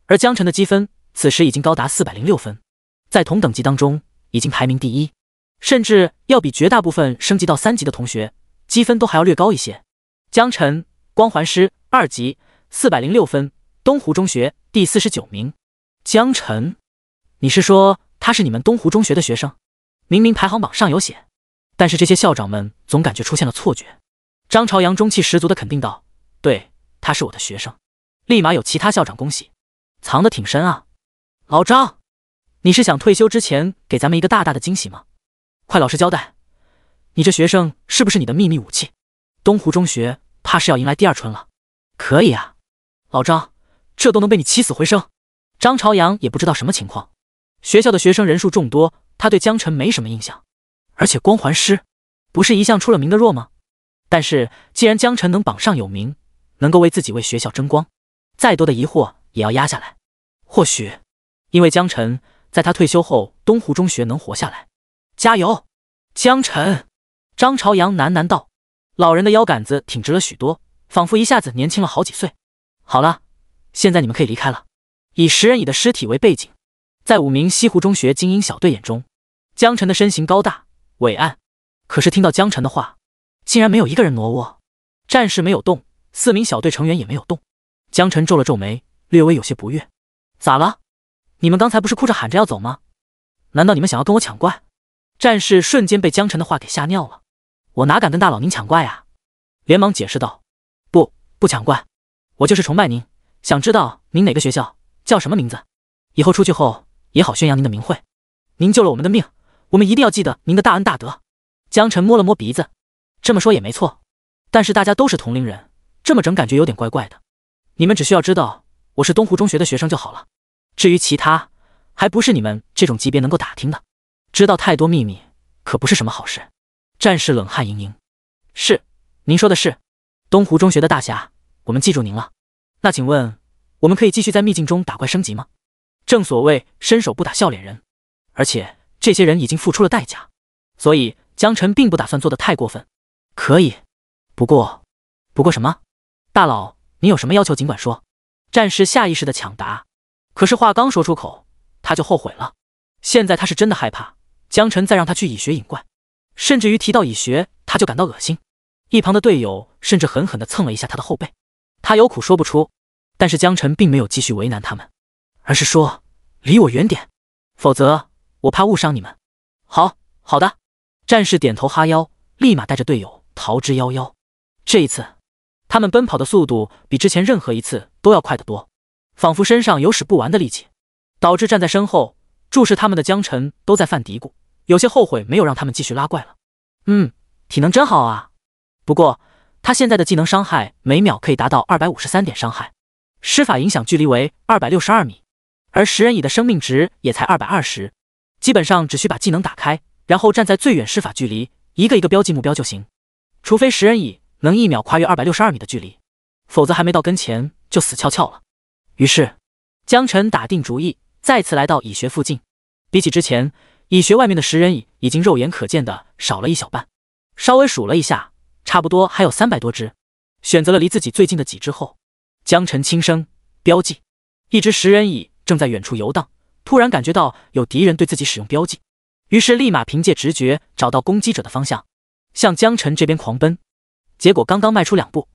而江晨的积分此时已经高达406分，在同等级当中已经排名第1，甚至要比绝大部分升级到3级的同学积分都还要略高一些。江晨，光环师2级，406分，东湖中学第49名。江晨，你是说他是你们东湖中学的学生？明明排行榜上有写，但是这些校长们总感觉出现了错觉。张朝阳中气十足地肯定道：“对，他是我的学生。”立马有其他校长恭喜，藏得挺深啊。老张，你是想退休之前给咱们一个大大的惊喜吗？快老实交代，你这学生是不是你的秘密武器？东湖中学怕是要迎来第2春了。可以啊，老张，这都能被你起死回生。张朝阳也不知道什么情况，学校的学生人数众多，他对江晨没什么印象，而且光环师不是一向出了名的弱吗？但是既然江晨能榜上有名，能够为自己为学校争光，再多的疑惑也要压下来。或许因为江晨在他退休后，东湖中学能活下来。加油，江晨！张朝阳喃喃道。老人的腰杆子挺直了许多，仿佛一下子年轻了好几岁。好了，现在你们可以离开了。以食人蚁的尸体为背景，在5名西湖中学精英小队眼中，江晨的身形高大伟岸，可是听到江晨的话，竟然没有一个人挪窝，战士没有动，4名小队成员也没有动。江晨皱了皱眉，略微有些不悦。咋了？你们刚才不是哭着喊着要走吗？难道你们想要跟我抢怪？战士瞬间被江晨的话给吓尿了。我哪敢跟大佬您抢怪啊？连忙解释道。不抢怪，我就是崇拜您，想知道您哪个学校，叫什么名字，以后出去后也好宣扬您的名讳。您救了我们的命，我们一定要记得您的大恩大德。江晨摸了摸鼻子，这么说也没错，但是大家都是同龄人，这么整感觉有点怪怪的。你们只需要知道我是东湖中学的学生就好了，至于其他，还不是你们这种级别能够打听的。知道太多秘密可不是什么好事。战士冷汗盈盈。是，您说的是。东湖中学的大侠，我们记住您了。那请问，我们可以继续在秘境中打怪升级吗？正所谓伸手不打笑脸人，而且这些人已经付出了代价，所以江晨并不打算做得太过分。可以，不过什么？大佬，你有什么要求尽管说。战士下意识的抢答，可是话刚说出口，他就后悔了。现在他是真的害怕江晨再让他去蚁穴引怪，甚至于提到蚁穴他就感到恶心。一旁的队友甚至狠狠地蹭了一下他的后背，他有苦说不出，但是江晨并没有继续为难他们，而是说离我远点，否则我怕误伤你们。好的。战士点头哈腰，立马带着队友逃之夭夭。这一次他们奔跑的速度比之前任何一次都要快得多，仿佛身上有使不完的力气，导致站在身后注视他们的江晨都在犯嘀咕，有些后悔没有让他们继续拉怪了。体能真好啊。不过他现在的技能伤害每秒可以达到253点伤害，施法影响距离为262米，而食人蚁的生命值也才220，基本上只需把技能打开，然后站在最远施法距离，一个一个标记目标就行。除非食人蚁能1秒跨越262米的距离，否则还没到跟前就死翘翘了。于是江晨打定主意，再次来到蚁穴附近。比起之前，蚁穴外面的食人蚁已经肉眼可见的少了一小半，稍微数了一下，差不多还有300多只。选择了离自己最近的几只后，江晨轻声标记。一只食人蚁正在远处游荡，突然感觉到有敌人对自己使用标记，于是立马凭借直觉找到攻击者的方向，向江晨这边狂奔。结果刚刚迈出2步，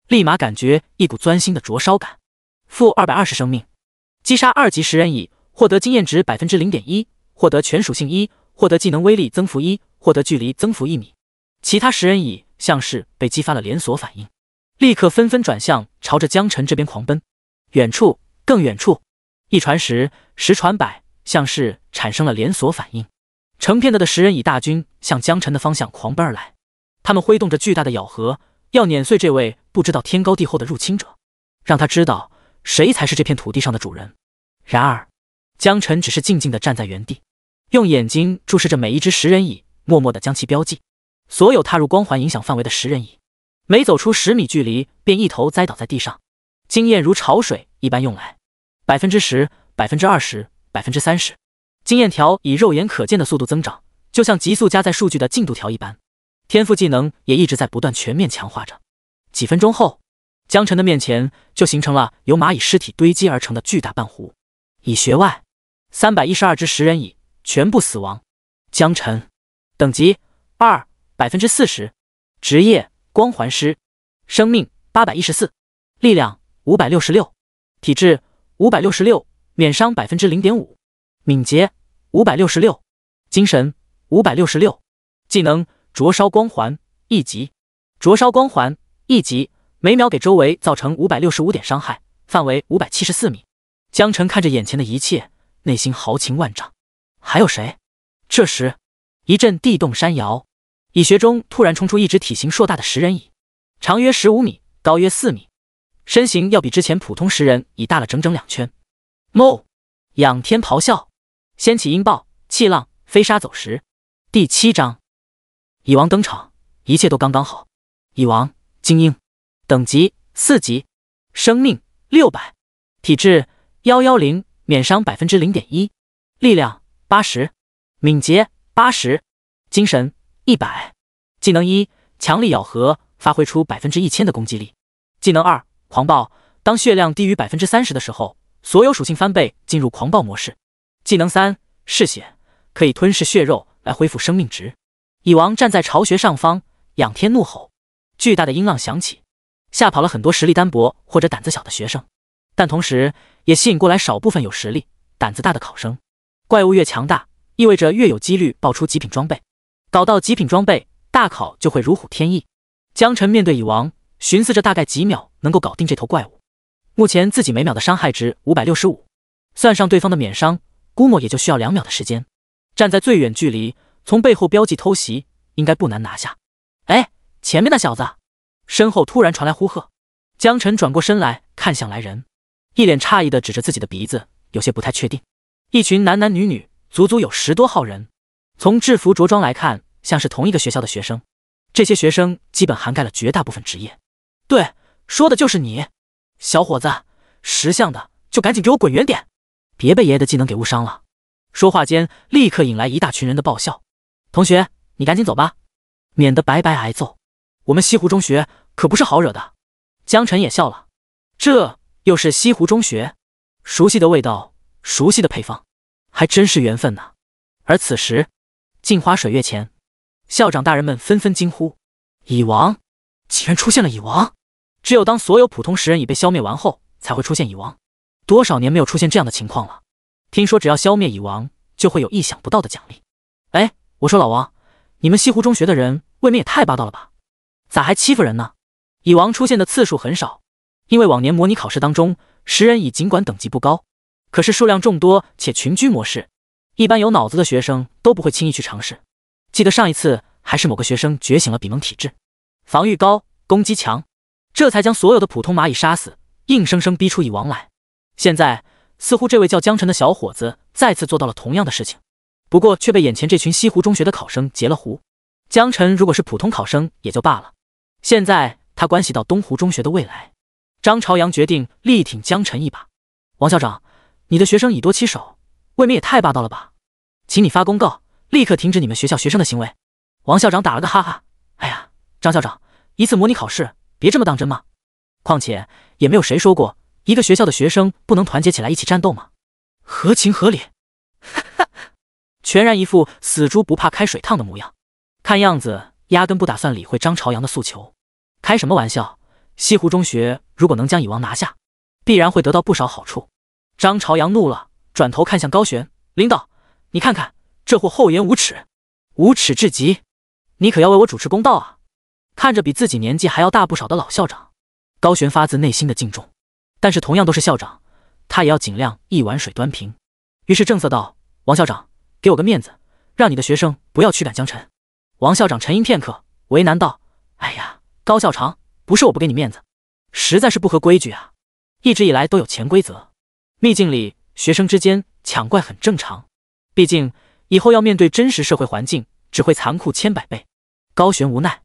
立马感觉一股钻心的灼烧感。负220生命，击杀2级食人蚁，获得经验值 0.1%， 获得全属性1，获得技能威力增幅1，获得距离增幅1米。其他食人蚁像是被激发了连锁反应，立刻纷纷转向朝着江晨这边狂奔。远处，更远处，一传十，十传百，像是产生了连锁反应。成片的食人蚁大军向江晨的方向狂奔而来，他们挥动着巨大的咬合，要碾碎这位不知道天高地厚的入侵者，让他知道谁才是这片土地上的主人。然而，江晨只是静静地站在原地，用眼睛注视着每一只食人蚁，默默地将其标记。所有踏入光环影响范围的食人蚁，每走出10米距离，便一头栽倒在地上。经验如潮水一般用来，10%、20%、30%，经验条以肉眼可见的速度增长，就像急速加载数据的进度条一般。天赋技能也一直在不断全面强化着。几分钟后，江晨的面前就形成了由蚂蚁尸体堆积而成的巨大半弧。蚁穴外，312只食人蚁全部死亡。江晨，等级2， 40%，职业光环师，生命814，力量566，体质566，免伤0.5%，敏捷566，精神566，技能灼烧光环1级，灼烧光环1级，每秒给周围造成565点伤害，范围574米。江晨看着眼前的一切，内心豪情万丈。还有谁？这时，一阵地动山摇，蚁穴中突然冲出一只体型硕大的食人蚁，长约15米，高约4米，身形要比之前普通食人蚁大了整整2圈。哞！仰天咆哮，掀起音爆，气浪，飞沙走石。第7章，蚁王登场，一切都刚刚好。蚁王，精英，等级4级，生命600，体质110，免伤0.1%，力量80，敏捷80，精神100。技能1，强力咬合，发挥出1000%的攻击力。技能2，狂暴，当血量低于30%的时候，所有属性翻倍进入狂暴模式。技能3，嗜血，可以吞噬血肉来恢复生命值。蚁王站在巢穴上方，仰天怒吼，巨大的音浪响起，吓跑了很多实力单薄或者胆子小的学生，但同时也吸引过来少部分有实力、胆子大的考生。怪物越强大，意味着越有几率爆出极品装备，搞到极品装备，大考就会如虎添翼。江晨面对蚁王，寻思着大概几秒能够搞定这头怪物。目前自己每秒的伤害值565，算上对方的免伤，估摸也就需要2秒的时间。站在最远距离，从背后标记偷袭，应该不难拿下。哎，前面那小子！身后突然传来呼喝，江晨转过身来看向来人，一脸诧异地指着自己的鼻子，有些不太确定。一群男男女女，足足有10多号人，从制服着装来看，像是同一个学校的学生。这些学生基本涵盖了绝大部分职业。对，说的就是你，小伙子，识相的就赶紧给我滚远点，别被爷爷的技能给误伤了。说话间，立刻引来一大群人的爆笑。同学，你赶紧走吧，免得白白挨揍。我们西湖中学可不是好惹的。江晨也笑了，这又是西湖中学，熟悉的味道，熟悉的配方，还真是缘分呢。而此时，镜花水月前，校长大人们纷纷惊呼：蚁王！竟然出现了蚁王！只有当所有普通食人蚁被消灭完后，才会出现蚁王。多少年没有出现这样的情况了？听说只要消灭蚁王，就会有意想不到的奖励。哎，我说老王，你们西湖中学的人未免也太霸道了吧？咋还欺负人呢？蚁王出现的次数很少，因为往年模拟考试当中，食人蚁尽管等级不高，可是数量众多且群居模式，一般有脑子的学生都不会轻易去尝试。记得上一次还是某个学生觉醒了比蒙体质，防御高，攻击强，这才将所有的普通蚂蚁杀死，硬生生逼出蚁王来。现在似乎这位叫江晨的小伙子再次做到了同样的事情，不过却被眼前这群西湖中学的考生截了胡。江晨如果是普通考生也就罢了，现在他关系到东湖中学的未来。张朝阳决定力挺江晨一把。王校长，你的学生以多欺少，未免也太霸道了吧？请你发公告，立刻停止你们学校学生的行为。王校长打了个哈哈，哎呀，张校长，一次模拟考试别这么当真嘛，况且也没有谁说过一个学校的学生不能团结起来一起战斗嘛，合情合理。哈哈，全然一副死猪不怕开水烫的模样，看样子压根不打算理会张朝阳的诉求。开什么玩笑，西湖中学如果能将蚁王拿下，必然会得到不少好处。张朝阳怒了，转头看向高璇，领导，你看看这货厚颜无耻，无耻至极，你可要为我主持公道啊！看着比自己年纪还要大不少的老校长，高璇发自内心的敬重。但是同样都是校长，他也要尽量一碗水端平。于是正色道：“王校长，给我个面子，让你的学生不要驱赶江晨。”王校长沉吟片刻，为难道：“哎呀，高校长，不是我不给你面子，实在是不合规矩啊。一直以来都有潜规则，秘境里学生之间抢怪很正常，毕竟以后要面对真实社会环境，只会残酷千百倍。”高璇无奈，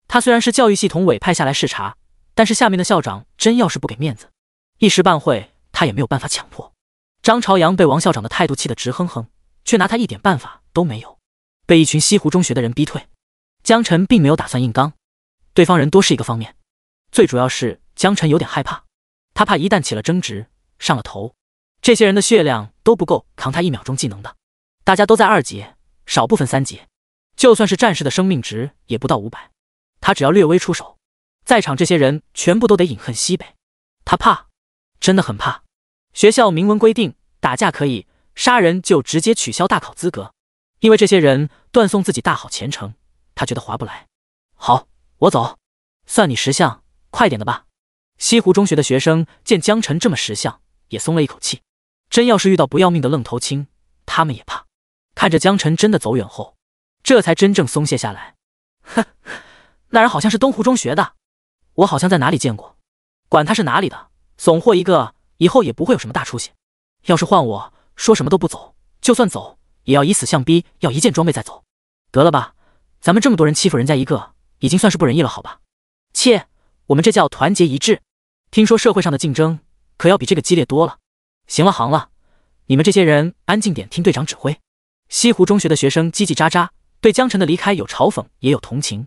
他虽然是教育系统委派下来视察，但是下面的校长真要是不给面子，一时半会他也没有办法强迫。张朝阳被王校长的态度气得直哼哼，却拿他一点办法都没有，被一群西湖中学的人逼退。江晨并没有打算硬刚，对方人多是一个方面，最主要是江晨有点害怕，他怕一旦起了争执，上了头，这些人的血量都不够扛他1秒钟技能的。大家都在2级，少部分3级，就算是战士的生命值也不到500，他只要略微出手，在场这些人全部都得饮恨西北。他怕，真的很怕。学校明文规定，打架可以，杀人就直接取消大考资格。因为这些人断送自己大好前程，他觉得划不来。好，我走，算你识相，快点的吧。西湖中学的学生见江晨这么识相，也松了一口气。真要是遇到不要命的愣头青，他们也怕。看着江晨真的走远后，这才真正松懈下来。哼，那人好像是东湖中学的，我好像在哪里见过。管他是哪里的，怂货一个，以后也不会有什么大出息。要是换我，说什么都不走，就算走，也要以死相逼，要一件装备再走。得了吧，咱们这么多人欺负人家一个，已经算是不仁义了，好吧？切，我们这叫团结一致。听说社会上的竞争可要比这个激烈多了。行了行了，你们这些人安静点，听队长指挥。西湖中学的学生叽叽喳喳，对江晨的离开有嘲讽也有同情。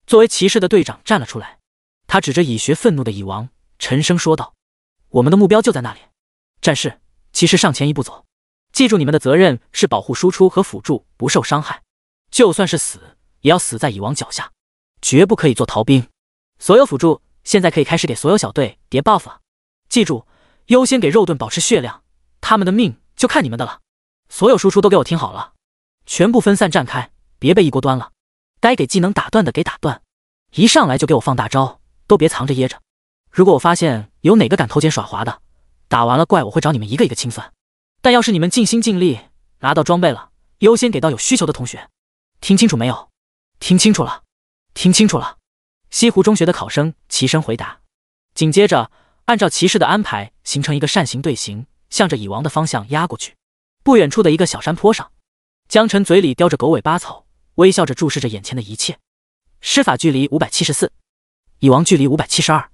作为骑士的队长站了出来，他指着蚁学愤怒的蚁王，沉声说道：“我们的目标就在那里，战士，骑士上前一步走，记住你们的责任是保护输出和辅助不受伤害，就算是死，也要死在蚁王脚下，绝不可以做逃兵。所有辅助现在可以开始给所有小队叠 buff 了，记住，优先给肉盾保持血量，他们的命就看你们的了。所有输出都给我听好了，全部分散站开，别被一锅端了。该给技能打断的给打断，一上来就给我放大招，都别藏着掖着。如果我发现有哪个敢偷奸耍滑的，打完了怪我会找你们一个一个清算。但要是你们尽心尽力拿到装备了，优先给到有需求的同学。听清楚没有？听清楚了，听清楚了。西湖中学的考生齐声回答，紧接着按照骑士的安排，形成一个扇形队形，向着蚁王的方向压过去。不远处的一个小山坡上，江晨嘴里叼着狗尾巴草，微笑着注视着眼前的一切。施法距离574，蚁王距离572，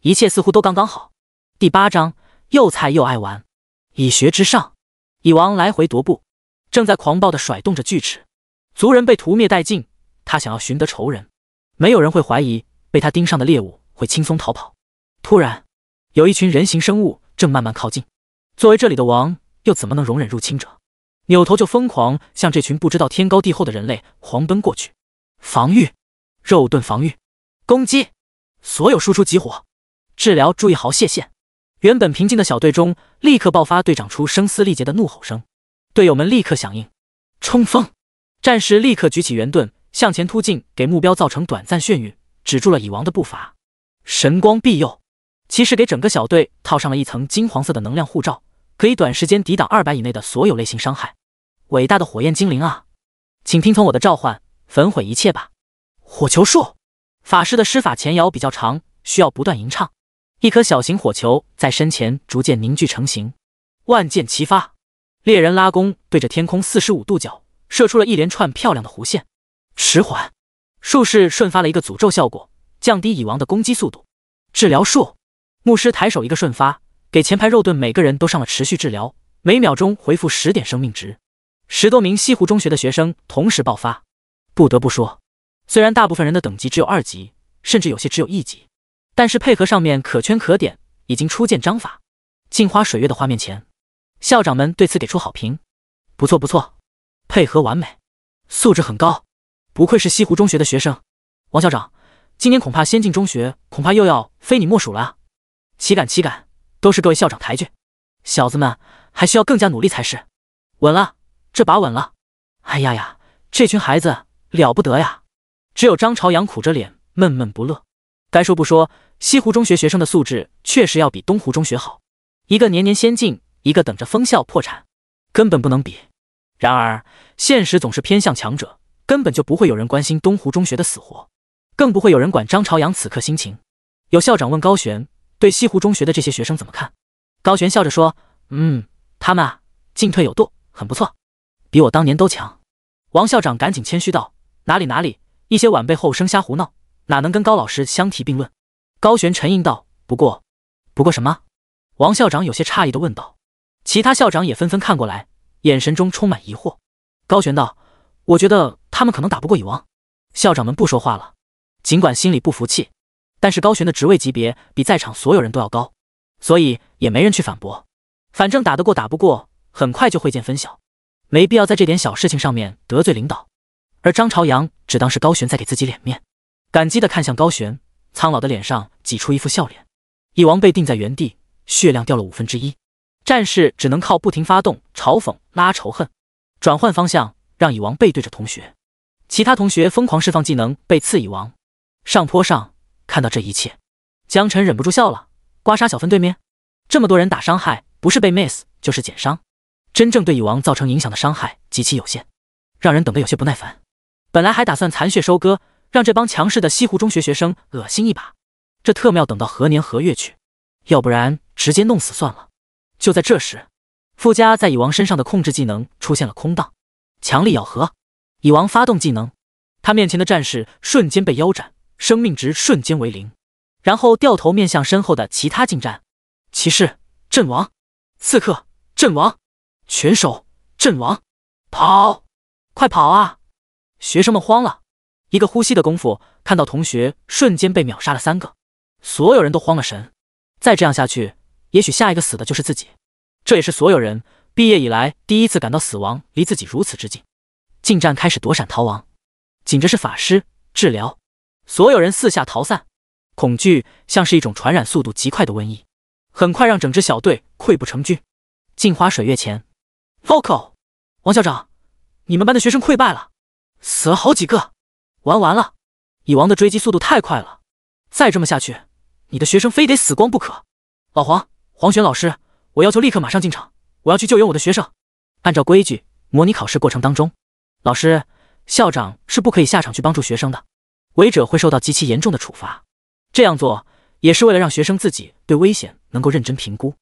一切似乎都刚刚好。第8章，又菜又爱玩。蚁穴之上，蚁王来回踱步，正在狂暴地甩动着锯齿。族人被屠灭殆尽，他想要寻得仇人。没有人会怀疑被他盯上的猎物会轻松逃跑。突然，有一群人形生物正慢慢靠近。作为这里的王，又怎么能容忍入侵者？扭头就疯狂向这群不知道天高地厚的人类狂奔过去。防御，肉盾防御，攻击，所有输出集火，治疗注意毫卸线。原本平静的小队中立刻爆发队长出声嘶力竭的怒吼声，队友们立刻响应，冲锋！战士立刻举起圆盾向前突进，给目标造成短暂眩晕，止住了蚁王的步伐。神光庇佑，骑士给整个小队套上了一层金黄色的能量护罩，可以短时间抵挡200以内的所有类型伤害。伟大的火焰精灵啊，请听从我的召唤，焚毁一切吧！火球术，法师的施法前摇比较长，需要不断吟唱。一颗小型火球在身前逐渐凝聚成型。万箭齐发，猎人拉弓对着天空45度角射出了一连串漂亮的弧线。迟缓，术士瞬发了一个诅咒效果，降低蚁王的攻击速度。治疗术，牧师抬手一个瞬发，给前排肉盾每个人都上了持续治疗，每秒钟回复10点生命值。10多名西湖中学的学生同时爆发。不得不说，虽然大部分人的等级只有2级，甚至有些只有1级，但是配合上面可圈可点，已经初见章法。镜花水月的画面前，校长们对此给出好评。不错不错，配合完美，素质很高，不愧是西湖中学的学生。王校长，今年恐怕先进中学恐怕又要非你莫属了啊！岂敢岂敢，都是各位校长抬举，小子们还需要更加努力才是。稳了，这把稳了。哎呀呀，这群孩子了不得呀！只有张朝阳苦着脸，闷闷不乐。该说不说，西湖中学学生的素质确实要比东湖中学好，一个年年先进，一个等着封校破产，根本不能比。然而，现实总是偏向强者，根本就不会有人关心东湖中学的死活，更不会有人管张朝阳此刻心情。有校长问高璇，对西湖中学的这些学生怎么看？高璇笑着说，他们啊，进退有度，很不错，比我当年都强。王校长赶紧谦虚道，哪里，一些晚辈后生瞎胡闹，哪能跟高老师相提并论。高璇沉吟道，不过什么？王校长有些诧异地问道。其他校长也纷纷看过来，眼神中充满疑惑。高璇道，我觉得他们可能打不过蚁王。校长们不说话了，尽管心里不服气，但是高璇的职位级别比在场所有人都要高，所以也没人去反驳。反正打得过打不过，很快就会见分晓，没必要在这点小事情上面得罪领导。而张朝阳只当是高璇在给自己脸面，感激地看向高璇，苍老的脸上挤出一副笑脸。蚁王被定在原地，血量掉了1/5，战士只能靠不停发动嘲讽拉仇恨，转换方向，让蚁王背对着同学。其他同学疯狂释放技能被刺蚁王。上坡上看到这一切，江晨忍不住笑了。刮痧小分对面，这么多人打伤害，不是被 miss 就是减伤，真正对蚁王造成影响的伤害极其有限，让人等得有些不耐烦。本来还打算残血收割，让这帮强势的西湖中学学生恶心一把，这特么要等到何年何月去？要不然直接弄死算了。就在这时，附加在蚁王身上的控制技能出现了空档，强力咬合。蚁王发动技能，他面前的战士瞬间被腰斩，生命值瞬间为0，然后掉头面向身后的其他近战。骑士阵亡，刺客阵亡，拳手阵亡，跑，快跑啊！学生们慌了，一个呼吸的功夫，看到同学瞬间被秒杀了3个，所有人都慌了神。再这样下去，也许下一个死的就是自己。这也是所有人毕业以来第一次感到死亡离自己如此之近。近战开始躲闪逃亡，紧着是法师治疗，所有人四下逃散。恐惧像是一种传染速度极快的瘟疫，很快让整支小队溃不成军。镜花水月前 ，Vocal， 王校长，你们班的学生溃败了，死了好几个，完了！蚁王的追击速度太快了，再这么下去，你的学生非得死光不可。老黄璇老师，我要求立刻马上进场，我要去救援我的学生。按照规矩，模拟考试过程当中，老师、校长是不可以下场去帮助学生的，违者会受到极其严重的处罚。这样做也是为了让学生自己对危险能够认真评估，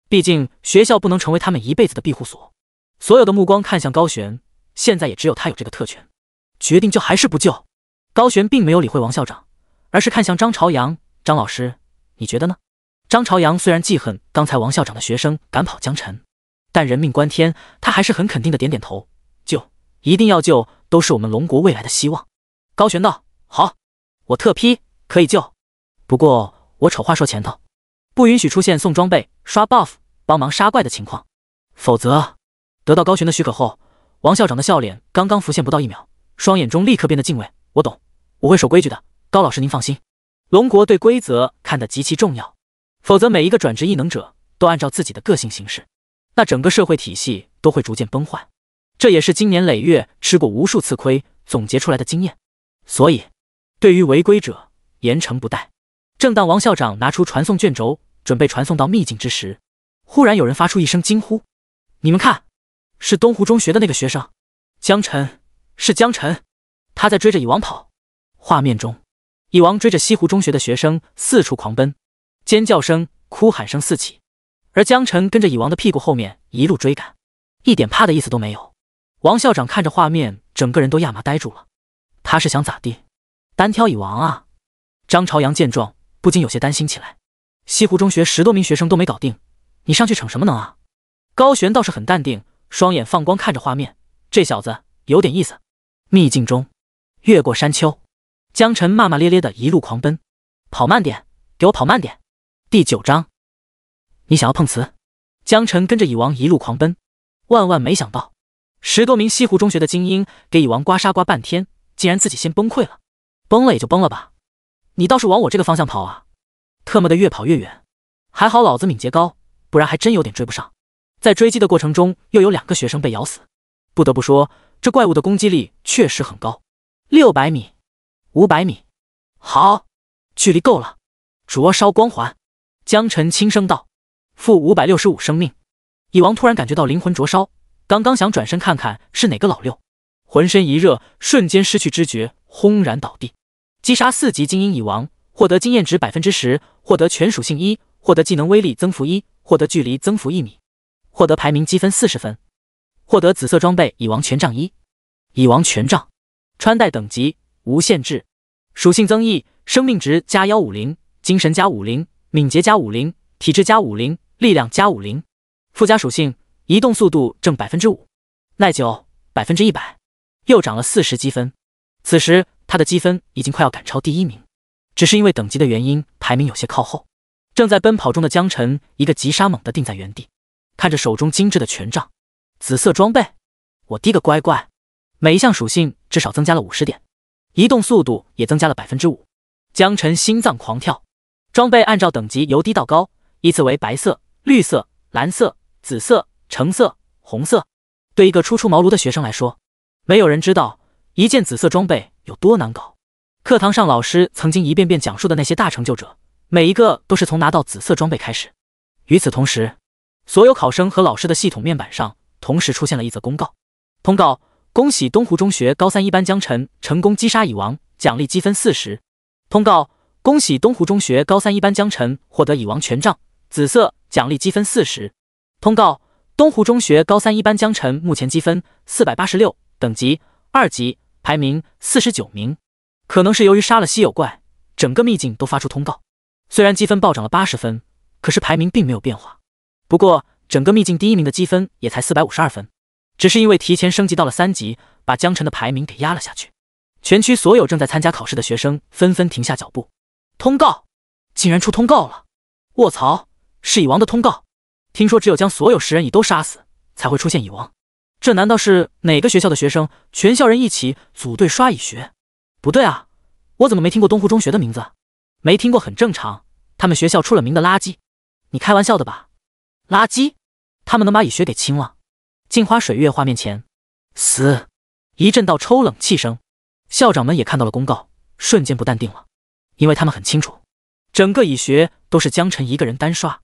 毕竟学校不能成为他们一辈子的庇护所。所有的目光看向高璇，现在也只有他有这个特权，决定救还是不救。高璇并没有理会王校长，而是看向张朝阳，张老师，你觉得呢？张朝阳虽然记恨刚才王校长的学生赶跑江晨，但人命关天，他还是很肯定的点点头，救，一定要救，都是我们龙国未来的希望。高璇道，好，我特批可以救，不过我丑话说前头，不允许出现送装备、刷 buff、帮忙杀怪的情况，否则……得到高璇的许可后，王校长的笑脸刚刚浮现不到1秒，双眼中立刻变得敬畏。我懂，我会守规矩的，高老师您放心。龙国对规则看得极其重要，否则每一个转职异能者都按照自己的个性行事，那整个社会体系都会逐渐崩坏。这也是经年累月吃过无数次亏总结出来的经验。所以，对于违规者，严惩不贷。正当王校长拿出传送卷轴，准备传送到秘境之时，忽然有人发出一声惊呼：“你们看，是东湖中学的那个学生，江晨，是江晨，他在追着蚁王跑。”画面中，蚁王追着西湖中学的学生四处狂奔，尖叫声、哭喊声四起，而江晨跟着蚁王的屁股后面一路追赶，一点怕的意思都没有。王校长看着画面，整个人都亚麻呆住了。他是想咋地？单挑蚁王啊？张朝阳见状，不禁有些担心起来。西湖中学10多名学生都没搞定，你上去逞什么能啊？高璇倒是很淡定，双眼放光看着画面，这小子有点意思。秘境中，越过山丘，江晨骂骂咧咧的一路狂奔，跑慢点，给我跑慢点。第9章，你想要碰瓷？江晨跟着蚁王一路狂奔，万没想到，10多名西湖中学的精英给蚁王刮痧刮半天，竟然自己先崩溃了。崩了也就崩了吧，你倒是往我这个方向跑啊！特么的越跑越远，还好老子敏捷高，不然还真有点追不上。在追击的过程中，又有2个学生被咬死。不得不说，这怪物的攻击力确实很高。600米， 500米。好，距离够了。灼烧光环。江晨轻声道。负565生命。蚁王突然感觉到灵魂灼烧，刚刚想转身看看是哪个老六，浑身一热，瞬间失去知觉，轰然倒地。击杀4级精英蚁王，获得经验值 10%， 获得全属性1，获得技能威力增幅1，获得距离增幅1米，获得排名积分40分，获得紫色装备蚁王权杖1。蚁王权杖穿戴等级无限制，属性增益：生命值加150，精神加50，敏捷加50，体质加50，力量加50。附加属性：移动速度正 5%， 耐久 100%， 又涨了40积分。此时他的积分已经快要赶超第1名，只是因为等级的原因，排名有些靠后。正在奔跑中的江晨一个急刹猛地定在原地，看着手中精致的权杖。紫色装备，我滴个乖乖！每一项属性至少增加了50点，移动速度也增加了 5%。江晨心脏狂跳。装备按照等级由低到高，依次为白色、绿色、蓝色、紫色、橙色、红色。对一个初出茅庐的学生来说，没有人知道一件紫色装备有多难搞。课堂上老师曾经一遍遍讲述的那些大成就者，每一个都是从拿到紫色装备开始。与此同时，所有考生和老师的系统面板上同时出现了一则公告：通告，恭喜东湖中学高3一班江晨成功击杀蚁王，奖励积分40。通告，恭喜东湖中学高3一班江晨获得蚁王权杖，紫色，奖励积分40。通告，东湖中学高3一班江晨目前积分486，等级2级，排名49名。可能是由于杀了稀有怪，整个秘境都发出通告。虽然积分暴涨了80分，可是排名并没有变化。不过整个秘境第1名的积分也才452分，只是因为提前升级到了3级，把江晨的排名给压了下去。全区所有正在参加考试的学生纷纷停下脚步。通告，竟然出通告了！卧槽，是蚁王的通告！听说只有将所有食人蚁都杀死，才会出现蚁王。这难道是哪个学校的学生全校人一起组队刷蚁学？不对啊，我怎么没听过东湖中学的名字？没听过很正常，他们学校出了名的垃圾。你开玩笑的吧？垃圾？他们能把蚁学给清了？镜花水月画面前，嘶！一阵道抽冷气声。校长们也看到了公告，瞬间不淡定了，因为他们很清楚，整个蚁学都是江晨一个人单刷。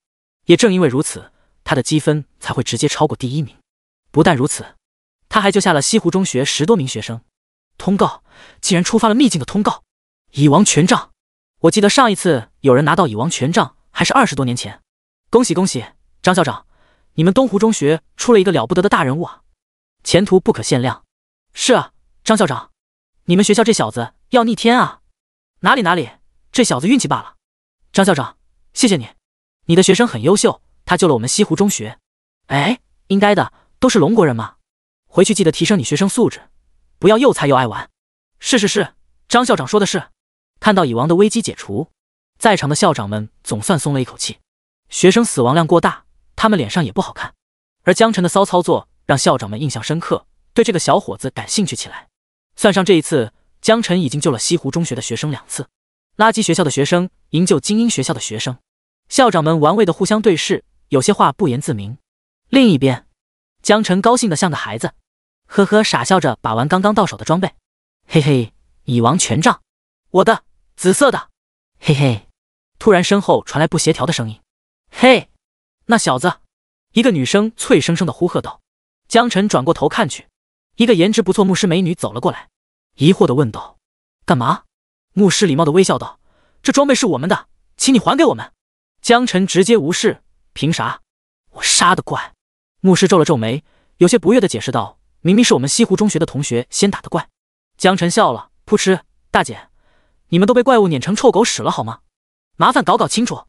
也正因为如此，他的积分才会直接超过第1名。不但如此，他还救下了西湖中学10多名学生。通告竟然触发了秘境的通告！蚁王权杖，我记得上一次有人拿到蚁王权杖还是20多年前。恭喜恭喜，张校长，你们东湖中学出了一个了不得的大人物啊，前途不可限量。是啊，张校长，你们学校这小子要逆天啊！哪里，这小子运气罢了。张校长，谢谢你，你的学生很优秀，他救了我们西湖中学。哎，应该的，都是龙国人嘛。回去记得提升你学生素质，不要又菜又爱玩。是，张校长说的是。看到蚁王的危机解除，在场的校长们总算松了一口气。学生死亡量过大，他们脸上也不好看。而江晨的骚操作让校长们印象深刻，对这个小伙子感兴趣起来。算上这一次，江晨已经救了西湖中学的学生2次，垃圾学校的学生营救精英学校的学生。校长们玩味的互相对视，有些话不言自明。另一边，江晨高兴得像个孩子，呵呵傻笑着把玩刚刚到手的装备。嘿嘿，蚁王权杖，我的，紫色的。嘿嘿，突然身后传来不协调的声音。嘿，那小子！一个女生脆生生的呼喝道。江晨转过头看去，一个颜值不错牧师美女走了过来，疑惑的问道：干嘛？牧师礼貌的微笑道：这装备是我们的，请你还给我们。江晨直接无视，凭啥？我杀的怪。牧师皱了皱眉，有些不悦的解释道：明明是我们西湖中学的同学先打的怪。江晨笑了，噗嗤，大姐，你们都被怪物撵成臭狗屎了好吗？麻烦搞清楚，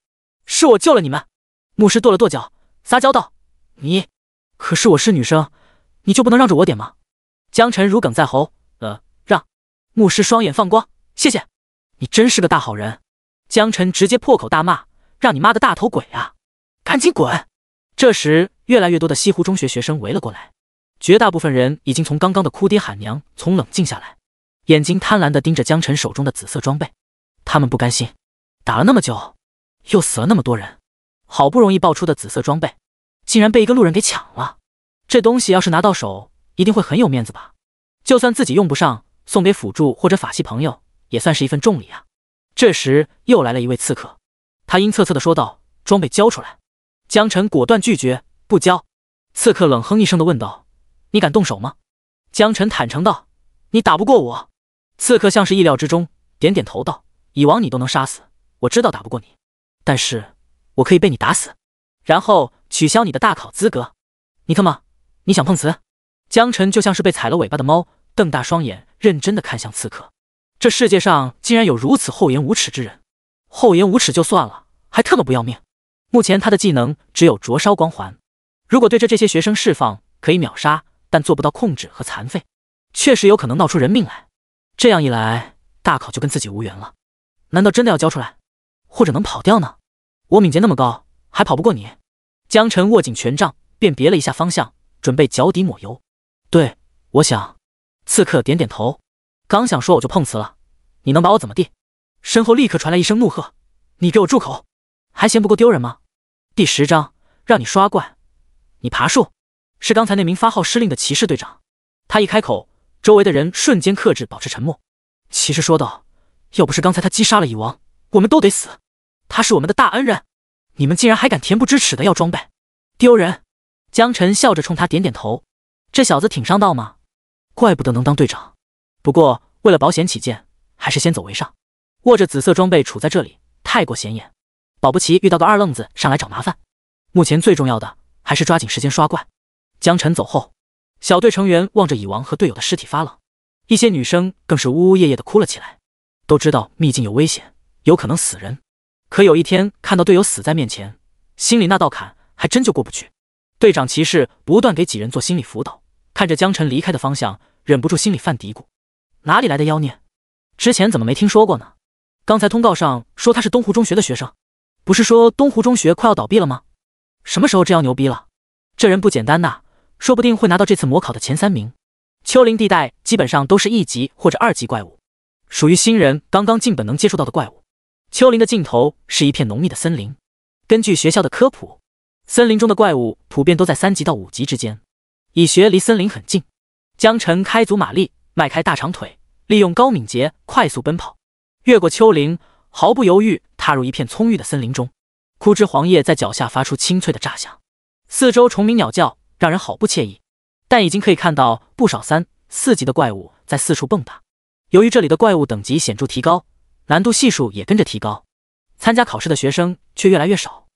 是我救了你们。牧师跺了跺脚，撒娇道：可是我是女生，你就不能让着我点吗？江晨如鲠在喉，让。牧师双眼放光，谢谢，你真是个大好人。江晨直接破口大骂，让你妈个大头鬼啊，赶紧滚！这时越来越多的西湖中学学生围了过来，绝大部分人已经从刚刚的哭爹喊娘从冷静下来，眼睛贪婪地盯着江晨手中的紫色装备。他们不甘心，打了那么久，又死了那么多人，好不容易爆出的紫色装备竟然被一个路人给抢了。这东西要是拿到手，一定会很有面子吧？就算自己用不上，送给辅助或者法系朋友，也算是一份重礼啊。这时又来了一位刺客，他阴恻恻地说道：“装备交出来。”江晨果断拒绝，不交。刺客冷哼一声地问道：“你敢动手吗？”江晨坦诚道：“你打不过我。”刺客像是意料之中，点点头道：“以往你都能杀死，我知道打不过你，但是我可以被你打死，然后取消你的大考资格。你看嘛，你想碰瓷？”江晨就像是被踩了尾巴的猫，瞪大双眼，认真地看向刺客。这世界上竟然有如此厚颜无耻之人！厚颜无耻就算了，还特么不要命。目前他的技能只有灼烧光环，如果对着这些学生释放，可以秒杀，但做不到控制和残废，确实有可能闹出人命来。这样一来，大考就跟自己无缘了。难道真的要交出来？或者能跑掉呢？我敏捷那么高，还跑不过你？江晨握紧权杖，便别了一下方向，准备脚底抹油。对，我想。刺客点点头，刚想说我就碰瓷了，你能把我怎么地？身后立刻传来一声怒喝：“你给我住口！还嫌不够丢人吗？”第10章，让你刷怪。你爬树？是刚才那名发号施令的骑士队长。他一开口，周围的人瞬间克制，保持沉默。骑士说道：“要不是刚才他击杀了蚁王，我们都得死。他是我们的大恩人，你们竟然还敢恬不知耻的要装备，丢人！”江晨笑着冲他点点头。这小子挺上道吗？怪不得能当队长。不过为了保险起见，还是先走为上。握着紫色装备处在这里太过显眼，保不齐遇到个二愣子上来找麻烦。目前最重要的还是抓紧时间刷怪。江晨走后，小队成员望着蚁王和队友的尸体发冷，一些女生更是呜呜咽咽地哭了起来。都知道秘境有危险，有可能死人，可有一天看到队友死在面前，心里那道坎还真就过不去。队长骑士不断给几人做心理辅导，看着江晨离开的方向，忍不住心里犯嘀咕：哪里来的妖孽？之前怎么没听说过呢？刚才通告上说他是东湖中学的学生，不是说东湖中学快要倒闭了吗？什么时候这样牛逼了？这人不简单呐，说不定会拿到这次模考的前3名。丘陵地带基本上都是1级或者2级怪物，属于新人刚刚进本能接触到的怪物。丘陵的尽头是一片浓密的森林，根据学校的科普，森林中的怪物普遍都在3级到5级之间。蚁穴离森林很近，江晨开足马力，迈开大长腿，利用高敏捷快速奔跑，越过丘陵，毫不犹豫踏入一片葱郁的森林中。枯枝黄叶在脚下发出清脆的炸响，四周虫鸣鸟叫，让人好不惬意。但已经可以看到不少3、4级的怪物在四处蹦跶。由于这里的怪物等级显著提高，难度系数也跟着提高，参加考试的学生却越来越少。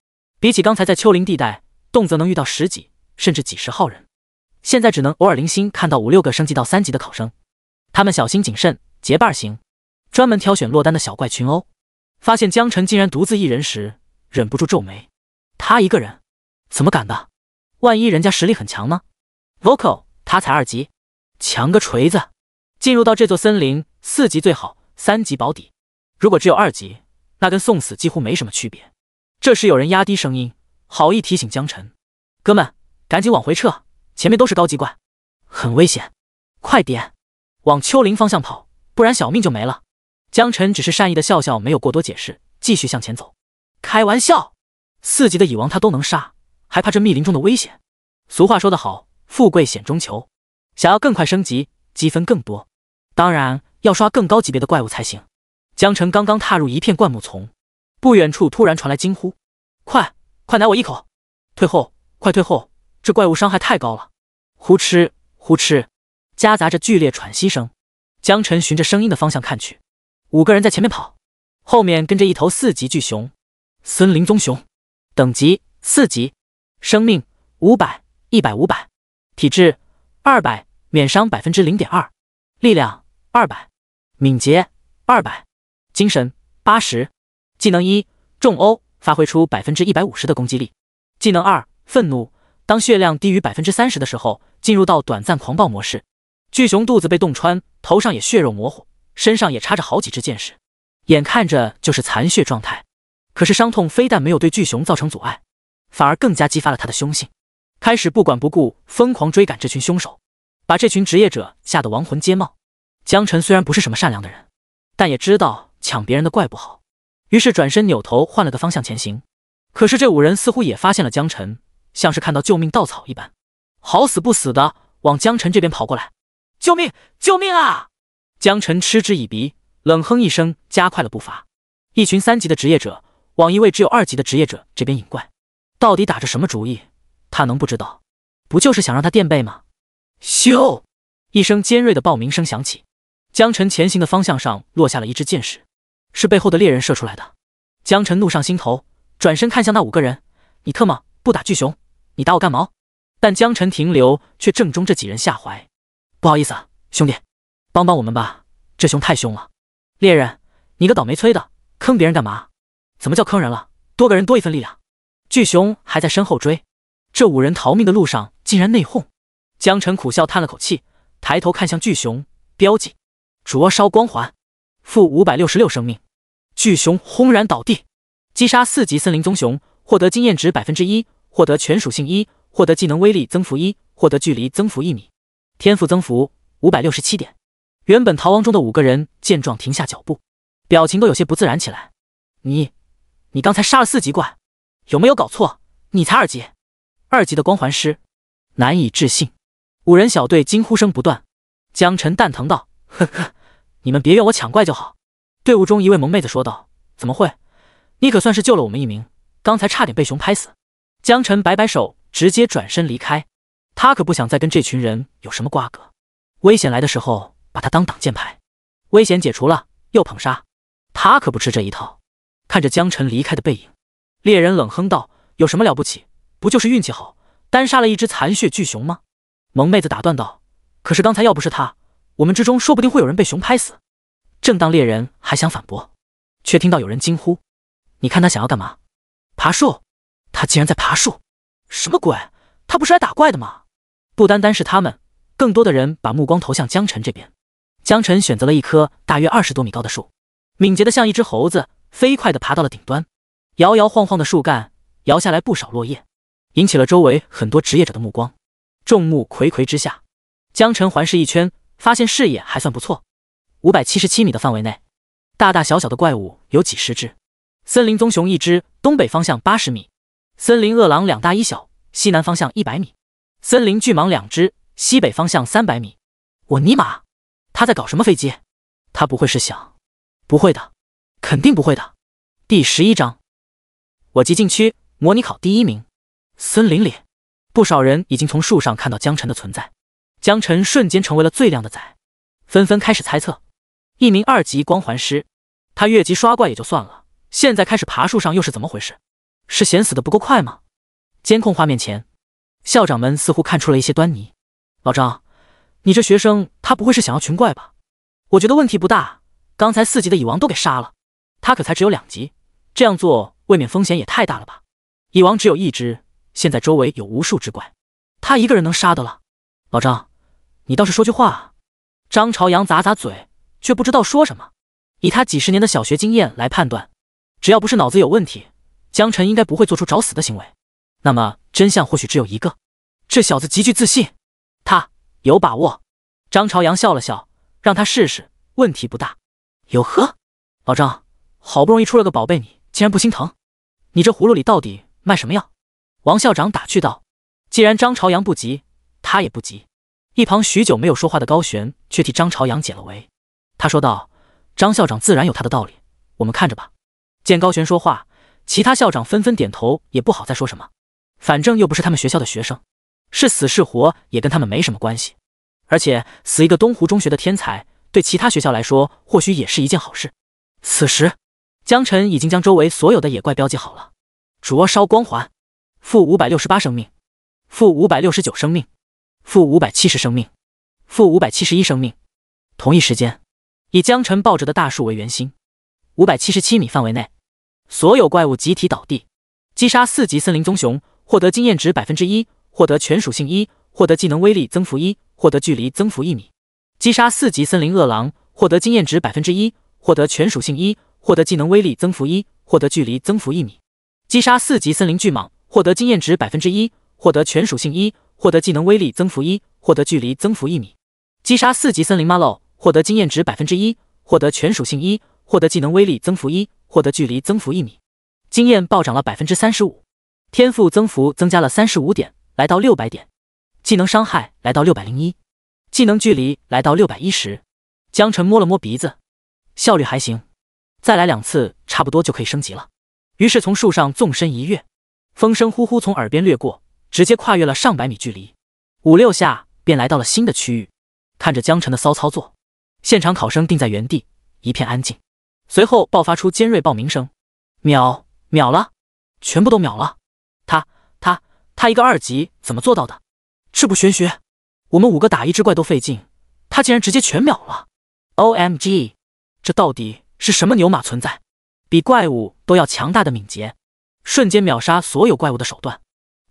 比起刚才在丘陵地带，动辄能遇到10几甚至几十号人，现在只能偶尔零星看到5、6个升级到3级的考生。他们小心谨慎，结伴行，专门挑选落单的小怪群殴。发现江晨竟然独自一人时，忍不住皱眉。他一个人怎么敢的？万一人家实力很强呢？ Vocal 他才2级，强个锤子！进入到这座森林，4级最好，3级保底。如果只有2级，那跟送死几乎没什么区别。这时有人压低声音，好意提醒江晨：“哥们，赶紧往回撤，前面都是高级怪，很危险，快点往丘陵方向跑，不然小命就没了。”江晨只是善意的笑笑，没有过多解释，继续向前走。开玩笑，4级的蚁王他都能杀，还怕这密林中的危险？俗话说得好，富贵险中求。想要更快升级，积分更多，当然要刷更高级别的怪物才行。江晨刚刚踏入一片灌木丛，不远处突然传来惊呼：“快奶我一口！退后，快退后！这怪物伤害太高了！”呼哧呼哧，夹杂着剧烈喘息声。江晨循着声音的方向看去，5个人在前面跑，后面跟着一头4级巨熊，森林棕熊，等级4级，生命500、100、500，体质200，免伤0.2%，力量200，敏捷200，精神80。技能1，重殴，发挥出150%的攻击力。技能2，愤怒，当血量低于30%的时候，进入到短暂狂暴模式。巨熊肚子被洞穿，头上也血肉模糊，身上也插着好几支箭矢，眼看着就是残血状态。可是伤痛非但没有对巨熊造成阻碍，反而更加激发了他的凶性，开始不管不顾，疯狂追赶这群凶手，把这群职业者吓得亡魂皆冒。江晨虽然不是什么善良的人，但也知道抢别人的怪不好，于是转身扭头换了个方向前行。可是这5人似乎也发现了江晨，像是看到救命稻草一般，好死不死的往江晨这边跑过来。救命！救命啊！江晨嗤之以鼻，冷哼一声，加快了步伐。一群3级的职业者往一位只有2级的职业者这边引怪，到底打着什么主意？他能不知道？不就是想让他垫背吗？咻！一声尖锐的爆鸣声响起，江晨前行的方向上落下了一支箭矢，是背后的猎人射出来的。江晨怒上心头，转身看向那5个人：“你特么不打巨熊，你打我干毛？”但江晨停留却正中这几人下怀。不好意思啊，兄弟，帮帮我们吧，这熊太凶了。猎人，你个倒霉催的，坑别人干嘛？怎么叫坑人了？多个人多一份力量。巨熊还在身后追，这5人逃命的路上竟然内讧。江晨苦笑叹了口气，抬头看向巨熊，标记灼烧光环，负566生命。巨熊轰然倒地。击杀4级森林棕熊，获得经验值 1%， 获得全属性1，获得技能威力增幅1，获得距离增幅1米，天赋增幅567点。原本逃亡中的5个人见状停下脚步，表情都有些不自然起来。你刚才杀了4级怪，有没有搞错？你才2级，2级的光环师，难以置信。5人小队惊呼声不断。江晨蛋疼道：“呵呵，你们别怨我抢怪就好。”队伍中一位萌妹子说道：“怎么会？你可算是救了我们一命，刚才差点被熊拍死。”江晨摆摆手，直接转身离开。他可不想再跟这群人有什么瓜葛。危险来的时候，把他当挡箭牌；危险解除了，又捧杀。他可不吃这一套。看着江晨离开的背影，猎人冷哼道：“有什么了不起？不就是运气好，单杀了一只残血巨熊吗？”萌妹子打断道：“可是刚才要不是他，我们之中说不定会有人被熊拍死。”正当猎人还想反驳，却听到有人惊呼：“你看他想要干嘛？爬树！他竟然在爬树！什么鬼？他不是来打怪的吗？”不单单是他们，更多的人把目光投向江晨这边。江晨选择了一棵大约20多米高的树，敏捷的像一只猴子，飞快地爬到了顶端。摇摇晃晃的树干摇下来不少落叶，引起了周围很多职业者的目光。众目睽睽之下，江晨环视一圈，发现视野还算不错。577米的范围内，大大小小的怪物有几十只。森林棕熊1只，东北方向80米；森林饿狼2大1小，西南方向100米；森林巨蟒2只，西北方向300米。我尼玛，他在搞什么飞机？他不会是想……不会的，肯定不会的。第11章，我级禁区模拟考第1名。森林里，不少人已经从树上看到江晨的存在，江晨瞬间成为了最靓的仔，纷纷开始猜测。一名2级光环师，他越级刷怪也就算了，现在开始爬树上又是怎么回事？是嫌死的不够快吗？监控画面前，校长们似乎看出了一些端倪。老张，你这学生他不会是想要群怪吧？我觉得问题不大，刚才4级的蚁王都给杀了，他可才只有2级，这样做未免风险也太大了吧？蚁王只有1只，现在周围有无数只怪，他一个人能杀的了？老张，你倒是说句话啊！张朝阳咂咂嘴，却不知道说什么。以他几十年的小学经验来判断，只要不是脑子有问题，江晨应该不会做出找死的行为。那么真相或许只有一个，这小子极具自信，他有把握。张朝阳笑了笑，让他试试，问题不大。哟呵，老张，好不容易出了个宝贝，你竟然不心疼？你这葫芦里到底卖什么药？王校长打趣道。既然张朝阳不急，他也不急。一旁许久没有说话的高璇却替张朝阳解了围。他说道：“张校长自然有他的道理，我们看着吧。”见高璇说话，其他校长纷纷点头，也不好再说什么。反正又不是他们学校的学生，是死是活也跟他们没什么关系。而且死一个东湖中学的天才，对其他学校来说或许也是一件好事。此时，江晨已经将周围所有的野怪标记好了。灼烧光环，负568生命，负569生命，负570生命，负571生命。同一时间，以江晨抱着的大树为圆心，577米范围内，所有怪物集体倒地。击杀4级森林棕熊，获得经验值 1%， 获得全属性1，获得技能威力增幅1，获得距离增幅1米。击杀4级森林饿狼，获得经验值 1%， 获得全属性1，获得技能威力增幅1，获得距离增幅1米。击杀4级森林巨蟒，获得经验值 1%， 获得全属性1，获得技能威力增幅1，获得距离增幅1米。击杀4级森林 Malo， 获得经验值 1%， 获得全属性1，获得技能威力增幅1，获得距离增幅1米。经验暴涨了 35%， 天赋增幅增加了35点，来到600点。技能伤害来到601，技能距离来到610。江晨摸了摸鼻子，效率还行，再来2次差不多就可以升级了。于是从树上纵身一跃，风声呼呼从耳边掠过，直接跨越了上百米距离，5、6下便来到了新的区域。看着江晨的骚操作，现场考生定在原地，一片安静。随后爆发出尖锐报鸣声：秒了，全部都秒了！他一个2级怎么做到的？这不玄学，我们5个打1只怪都费劲，他竟然直接全秒了 ！OMG， 这到底是什么牛马存在？比怪物都要强大的敏捷，瞬间秒杀所有怪物的手段。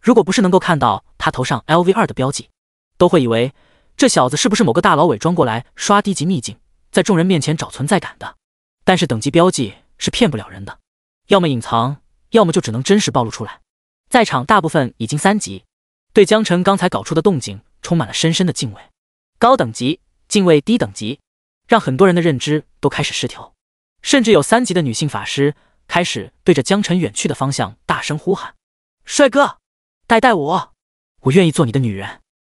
如果不是能够看到他头上 LV2 的标记，都会以为这小子是不是某个大佬伪装过来刷低级秘境，在众人面前找存在感的。但是等级标记是骗不了人的，要么隐藏，要么就只能真实暴露出来。在场大部分已经3级，对江晨刚才搞出的动静充满了深深的敬畏。高等级敬畏低等级，让很多人的认知都开始失调，甚至有3级的女性法师开始对着江晨远去的方向大声呼喊：帅哥，带我，我愿意做你的女人。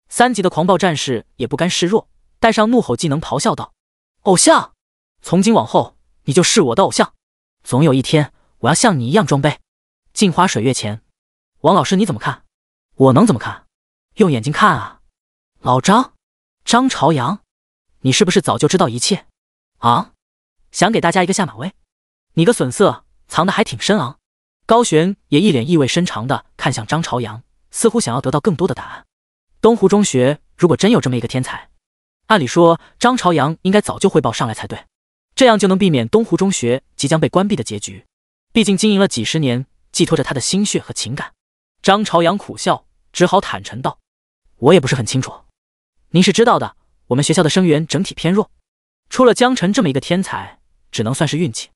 3级的狂暴战士也不甘示弱，带上怒吼技能咆哮道：偶像，从今往后你就是我的偶像，总有一天我要像你一样装备。镜花水月前，王老师你怎么看？我能怎么看？用眼睛看啊！老张朝阳，你是不是早就知道一切啊？想给大家一个下马威？你个损色，藏得还挺深啊！高璇也一脸意味深长地看向张朝阳，似乎想要得到更多的答案。东湖中学如果真有这么一个天才，按理说张朝阳应该早就汇报上来才对，这样就能避免东湖中学即将被关闭的结局。毕竟经营了几10年，寄托着他的心血和情感。张朝阳苦笑，只好坦诚道：我也不是很清楚。您是知道的，我们学校的生源整体偏弱，出了江晨这么一个天才，只能算是运气。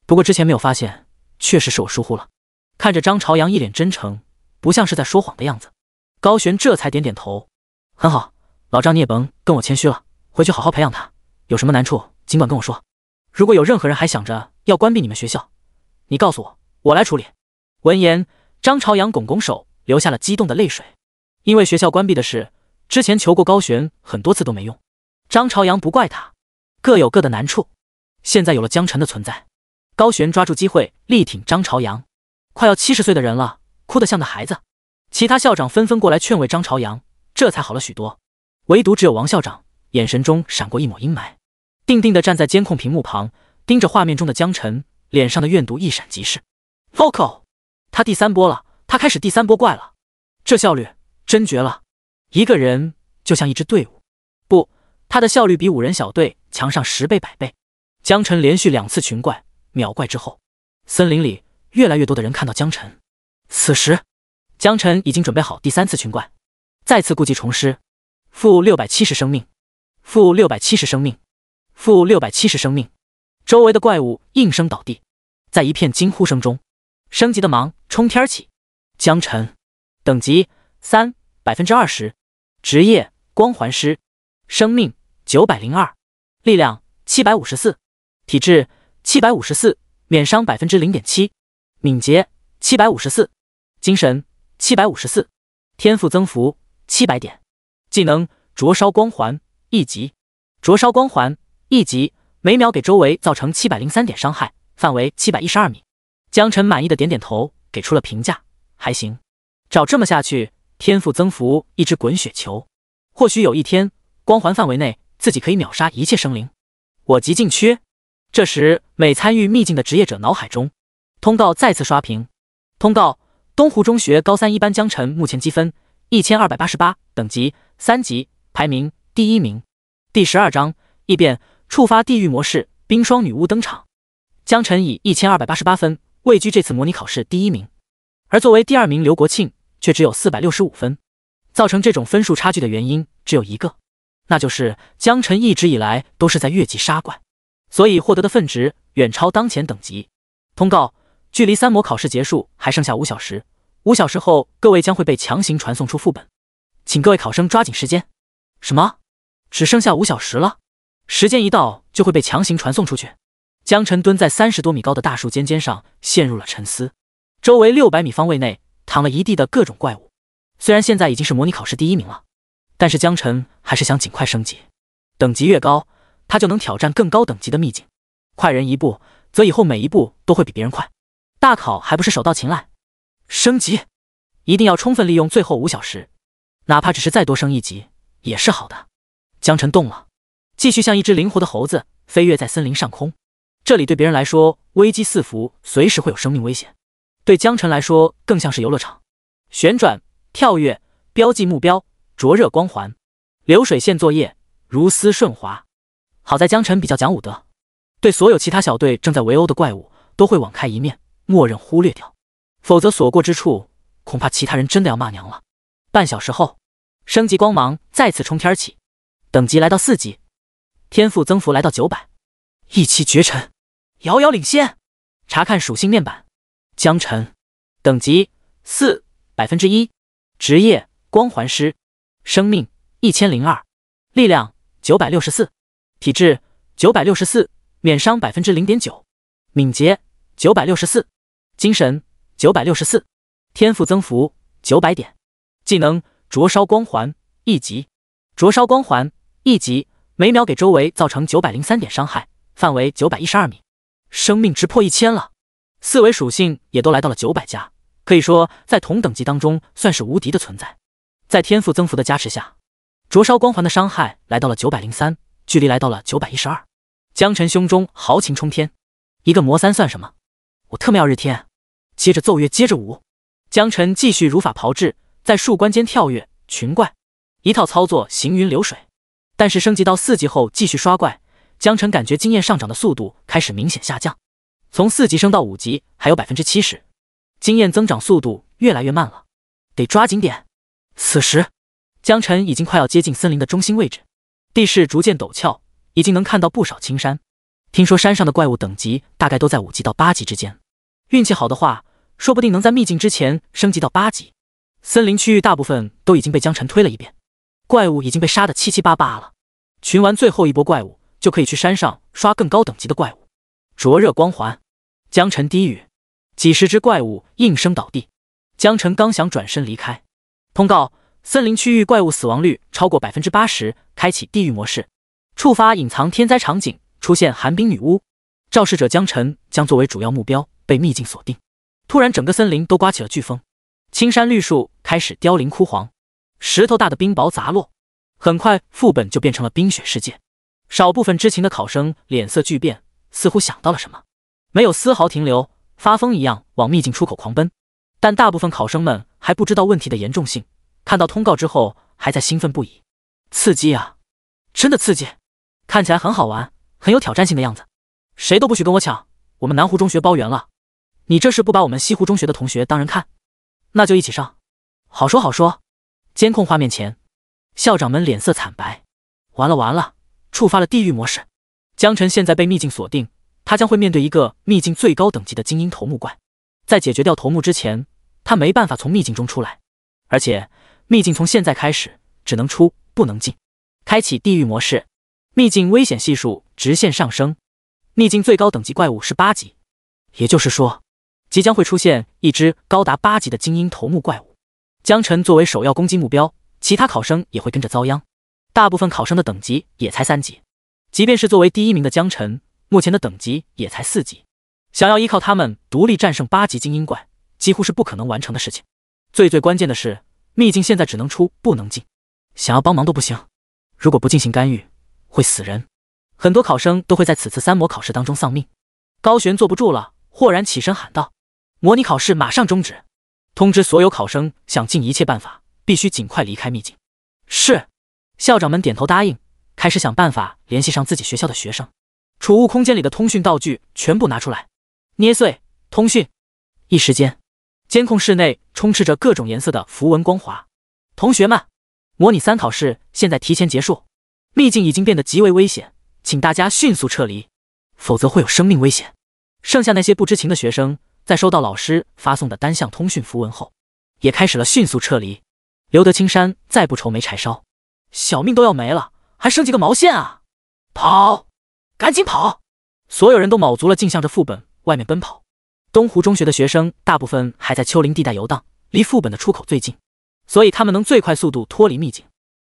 不过之前没有发现，确实是我疏忽了。看着张朝阳一脸真诚，不像是在说谎的样子，高璇这才点点头。很好，老张你也甭跟我谦虚了，回去好好培养他，有什么难处尽管跟我说。如果有任何人还想着要关闭你们学校，你告诉我，我来处理。闻言，张朝阳拱拱手，流下了激动的泪水。因为学校关闭的事，之前求过高璇很多次都没用。张朝阳不怪他，各有各的难处。现在有了江晨的存在，高璇抓住机会力挺张朝阳。快要70岁的人了，哭得像个孩子。其他校长纷纷过来劝慰张朝阳，这才好了许多。唯独只有王校长眼神中闪过一抹阴霾，定定地站在监控屏幕旁，盯着画面中的江晨，脸上的怨毒一闪即逝。Vocal， 他第3波了，他开始第3波怪了，这效率真绝了！一个人就像一支队伍，不，他的效率比5人小队强上10倍100倍。江晨连续2次群怪秒怪之后，森林里越来越多的人看到江晨。此时，江晨已经准备好第3次群怪，再次故技重施，负670生命，负670生命，负670生命。周围的怪物应声倒地，在一片惊呼声中，升级的芒冲天起。江晨，等级3 20%， 职业光环师，生命902，力量754，体质754，免伤0.7%，敏捷754，精神754，天赋增幅700点，技能灼烧光环1级，灼烧光环1级，每秒给周围造成703点伤害，范围712米。江晨满意的点点头，给出了评价，还行。照这么下去，天赋增幅一只滚雪球，或许有一天，光环范围内自己可以秒杀一切生灵。我极尽缺。这时，每参与秘境的职业者脑海中，通告再次刷屏。通告：东湖中学高3一班江晨目前积分1288，等级3级，排名第1名。第12章异变，触发地狱模式，冰霜女巫登场。江晨以1288分位居这次模拟考试第1名，而作为第2名刘国庆却只有465分。造成这种分数差距的原因只有一个，那就是江晨一直以来都是在越级杀怪，所以获得的分值远超当前等级。通告：距离3模考试结束还剩下5小时，5小时后各位将会被强行传送出副本，请各位考生抓紧时间。什么？只剩下5小时了？时间一到就会被强行传送出去？江晨蹲在30多米高的大树尖上，陷入了沉思。周围600米方位内躺了一地的各种怪物。虽然现在已经是模拟考试第1名了，但是江晨还是想尽快升级。等级越高，他就能挑战更高等级的秘境。快人一步，则以后每一步都会比别人快。大考还不是手到擒来？升级，一定要充分利用最后5小时，哪怕只是再多升1级也是好的。江晨动了，继续像一只灵活的猴子飞跃在森林上空。这里对别人来说危机四伏，随时会有生命危险；对江晨来说更像是游乐场。旋转、跳跃、标记目标、灼热光环、流水线作业，如丝顺滑。好在江晨比较讲武德，对所有其他小队正在围殴的怪物都会网开一面，默认忽略掉，否则所过之处恐怕其他人真的要骂娘了。半小时后，升级光芒再次冲天起，等级来到4级，天赋增幅来到900，一骑绝尘，遥遥领先。查看属性面板，江晨等级4 1%， 职业光环师，生命1002，力量964，体质964，免伤 0.9%， 敏捷964，精神964，天赋增幅900点。技能灼烧光环1级，灼烧光环1级，每秒给周围造成903点伤害，范围912米，生命直破1000了。4维属性也都来到了900加，可以说在同等级当中算是无敌的存在。在天赋增幅的加持下，灼烧光环的伤害来到了903，距离来到了912。江晨胸中豪情冲天，一个魔3算什么？我特喵日天！接着奏乐，接着舞，江晨继续如法炮制，在树冠间跳跃群怪，一套操作行云流水。但是升级到4级后继续刷怪，江晨感觉经验上涨的速度开始明显下降，从4级升到5级还有 70%， 经验增长速度越来越慢了，得抓紧点。此时江晨已经快要接近森林的中心位置，地势逐渐陡峭，已经能看到不少青山。听说山上的怪物等级大概都在5级到8级之间，运气好的话说不定能在秘境之前升级到8级。森林区域大部分都已经被江晨推了一遍，怪物已经被杀得七七八八了。群完最后一波怪物就可以去山上刷更高等级的怪物。灼热光环，江晨低语，几十只怪物应声倒地。江晨刚想转身离开，通告：森林区域怪物死亡率超过 80%， 开启地狱模式，触发隐藏天灾场景，出现寒冰女巫，肇事者江晨将作为主要目标被秘境锁定。突然整个森林都刮起了飓风，青山绿树开始凋零枯黄，石头大的冰雹砸落，很快副本就变成了冰雪世界。少部分知情的考生脸色巨变，似乎想到了什么，没有丝毫停留，发疯一样往秘境出口狂奔。但大部分考生们还不知道问题的严重性，看到通告之后还在兴奋不已。刺激啊，真的刺激，看起来很好玩，很有挑战性的样子。谁都不许跟我抢，我们南湖中学包圆了，你这是不把我们西湖中学的同学当人看？那就一起上。好说好说。监控画面前，校长们脸色惨白，完了完了，触发了地狱模式。江晨现在被秘境锁定，他将会面对一个秘境最高等级的精英头目怪，在解决掉头目之前，他没办法从秘境中出来，而且秘境从现在开始只能出不能进。开启地狱模式，秘境危险系数直线上升，秘境最高等级怪物是8级，也就是说即将会出现一只高达8级的精英头目怪物。江晨作为首要攻击目标，其他考生也会跟着遭殃。大部分考生的等级也才3级，即便是作为第1名的江晨，目前的等级也才4级，想要依靠他们独立战胜8级精英怪，几乎是不可能完成的事情。最关键的是，秘境现在只能出不能进，想要帮忙都不行，如果不进行干预，会死人。很多考生都会在此次3模考试当中丧命。高璇坐不住了，豁然起身喊道：模拟考试马上终止，通知所有考生想尽一切办法，必须尽快离开秘境。是。校长们点头答应，开始想办法联系上自己学校的学生。储物空间里的通讯道具全部拿出来，捏碎通讯。一时间，监控室内充斥着各种颜色的符文光华。同学们，模拟3考试现在提前结束，秘境已经变得极为危险，请大家迅速撤离，否则会有生命危险。剩下那些不知情的学生，在收到老师发送的单向通讯符文后，也开始了迅速撤离。留得青山再不愁没柴烧，小命都要没了，还剩几个毛线啊！跑，赶紧跑！所有人都卯足了劲向着副本外面奔跑。东湖中学的学生大部分还在丘陵地带游荡，离副本的出口最近，所以他们能最快速度脱离秘境。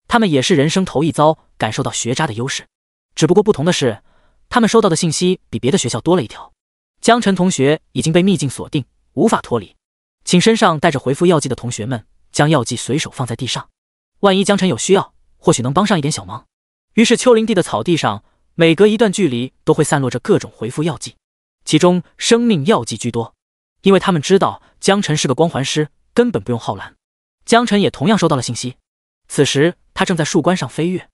他们也是人生头一遭感受到学渣的优势，只不过不同的是，他们收到的信息比别的学校多了一条：江晨同学已经被秘境锁定，无法脱离，请身上带着回复药剂的同学们将药剂随手放在地上，万一江晨有需要，或许能帮上一点小忙。于是丘陵地的草地上，每隔一段距离都会散落着各种回复药剂，其中生命药剂居多，因为他们知道江晨是个光环师，根本不用耗蓝。江晨也同样收到了信息，此时他正在树冠上飞跃，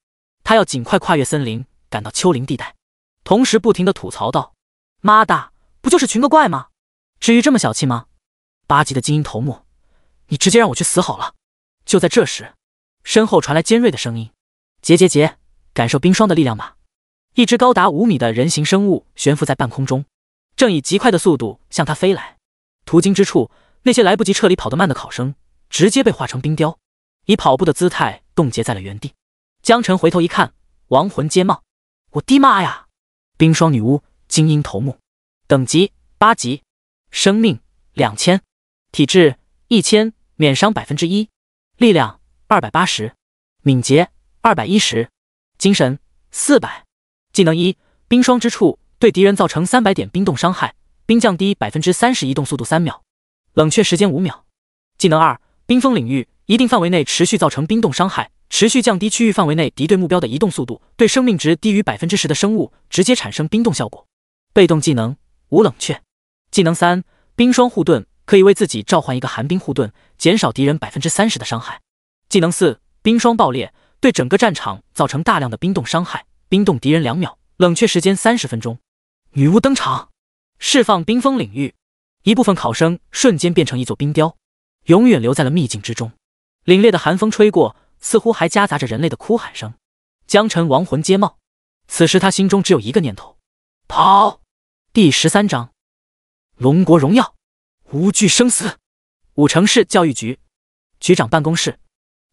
他要尽快跨越森林，赶到丘陵地带，同时不停地吐槽道：妈的，不就是群个怪吗？至于这么小气吗？8级的精英头目，你直接让我去死好了。就在这时，身后传来尖锐的声音：结，感受冰霜的力量吧。一只高达5米的人形生物悬浮在半空中，正以极快的速度向他飞来。途经之处，那些来不及撤离跑得慢的考生直接被化成冰雕，以跑步的姿态冻结在了原地。江晨回头一看，亡魂皆冒，我的妈呀！冰霜女巫精英头目，等级8级，生命2000，体质1000，免伤1%，力量280，敏捷210，精神400。技能1：冰霜之处对敌人造成300点冰冻伤害，冰降低30%，移动速度3秒，冷却时间5秒。技能2：冰封领域，一定范围内持续造成冰冻伤害，持续降低区域范围内敌对目标的移动速度，对生命值低于10%的生物直接产生冰冻效果。被动技能无冷却。技能3：冰霜护盾，可以为自己召唤一个寒冰护盾，减少敌人30%的伤害。技能4：冰霜爆裂，对整个战场造成大量的冰冻伤害，冰冻敌人2秒，冷却时间30分钟。女巫登场，释放冰封领域，一部分考生瞬间变成一座冰雕，永远留在了秘境之中。凛冽的寒风吹过，似乎还夹杂着人类的哭喊声。江晨亡魂皆冒，此时他心中只有一个念头：跑。第13章，龙国荣耀，无惧生死。武城市教育局局长办公室，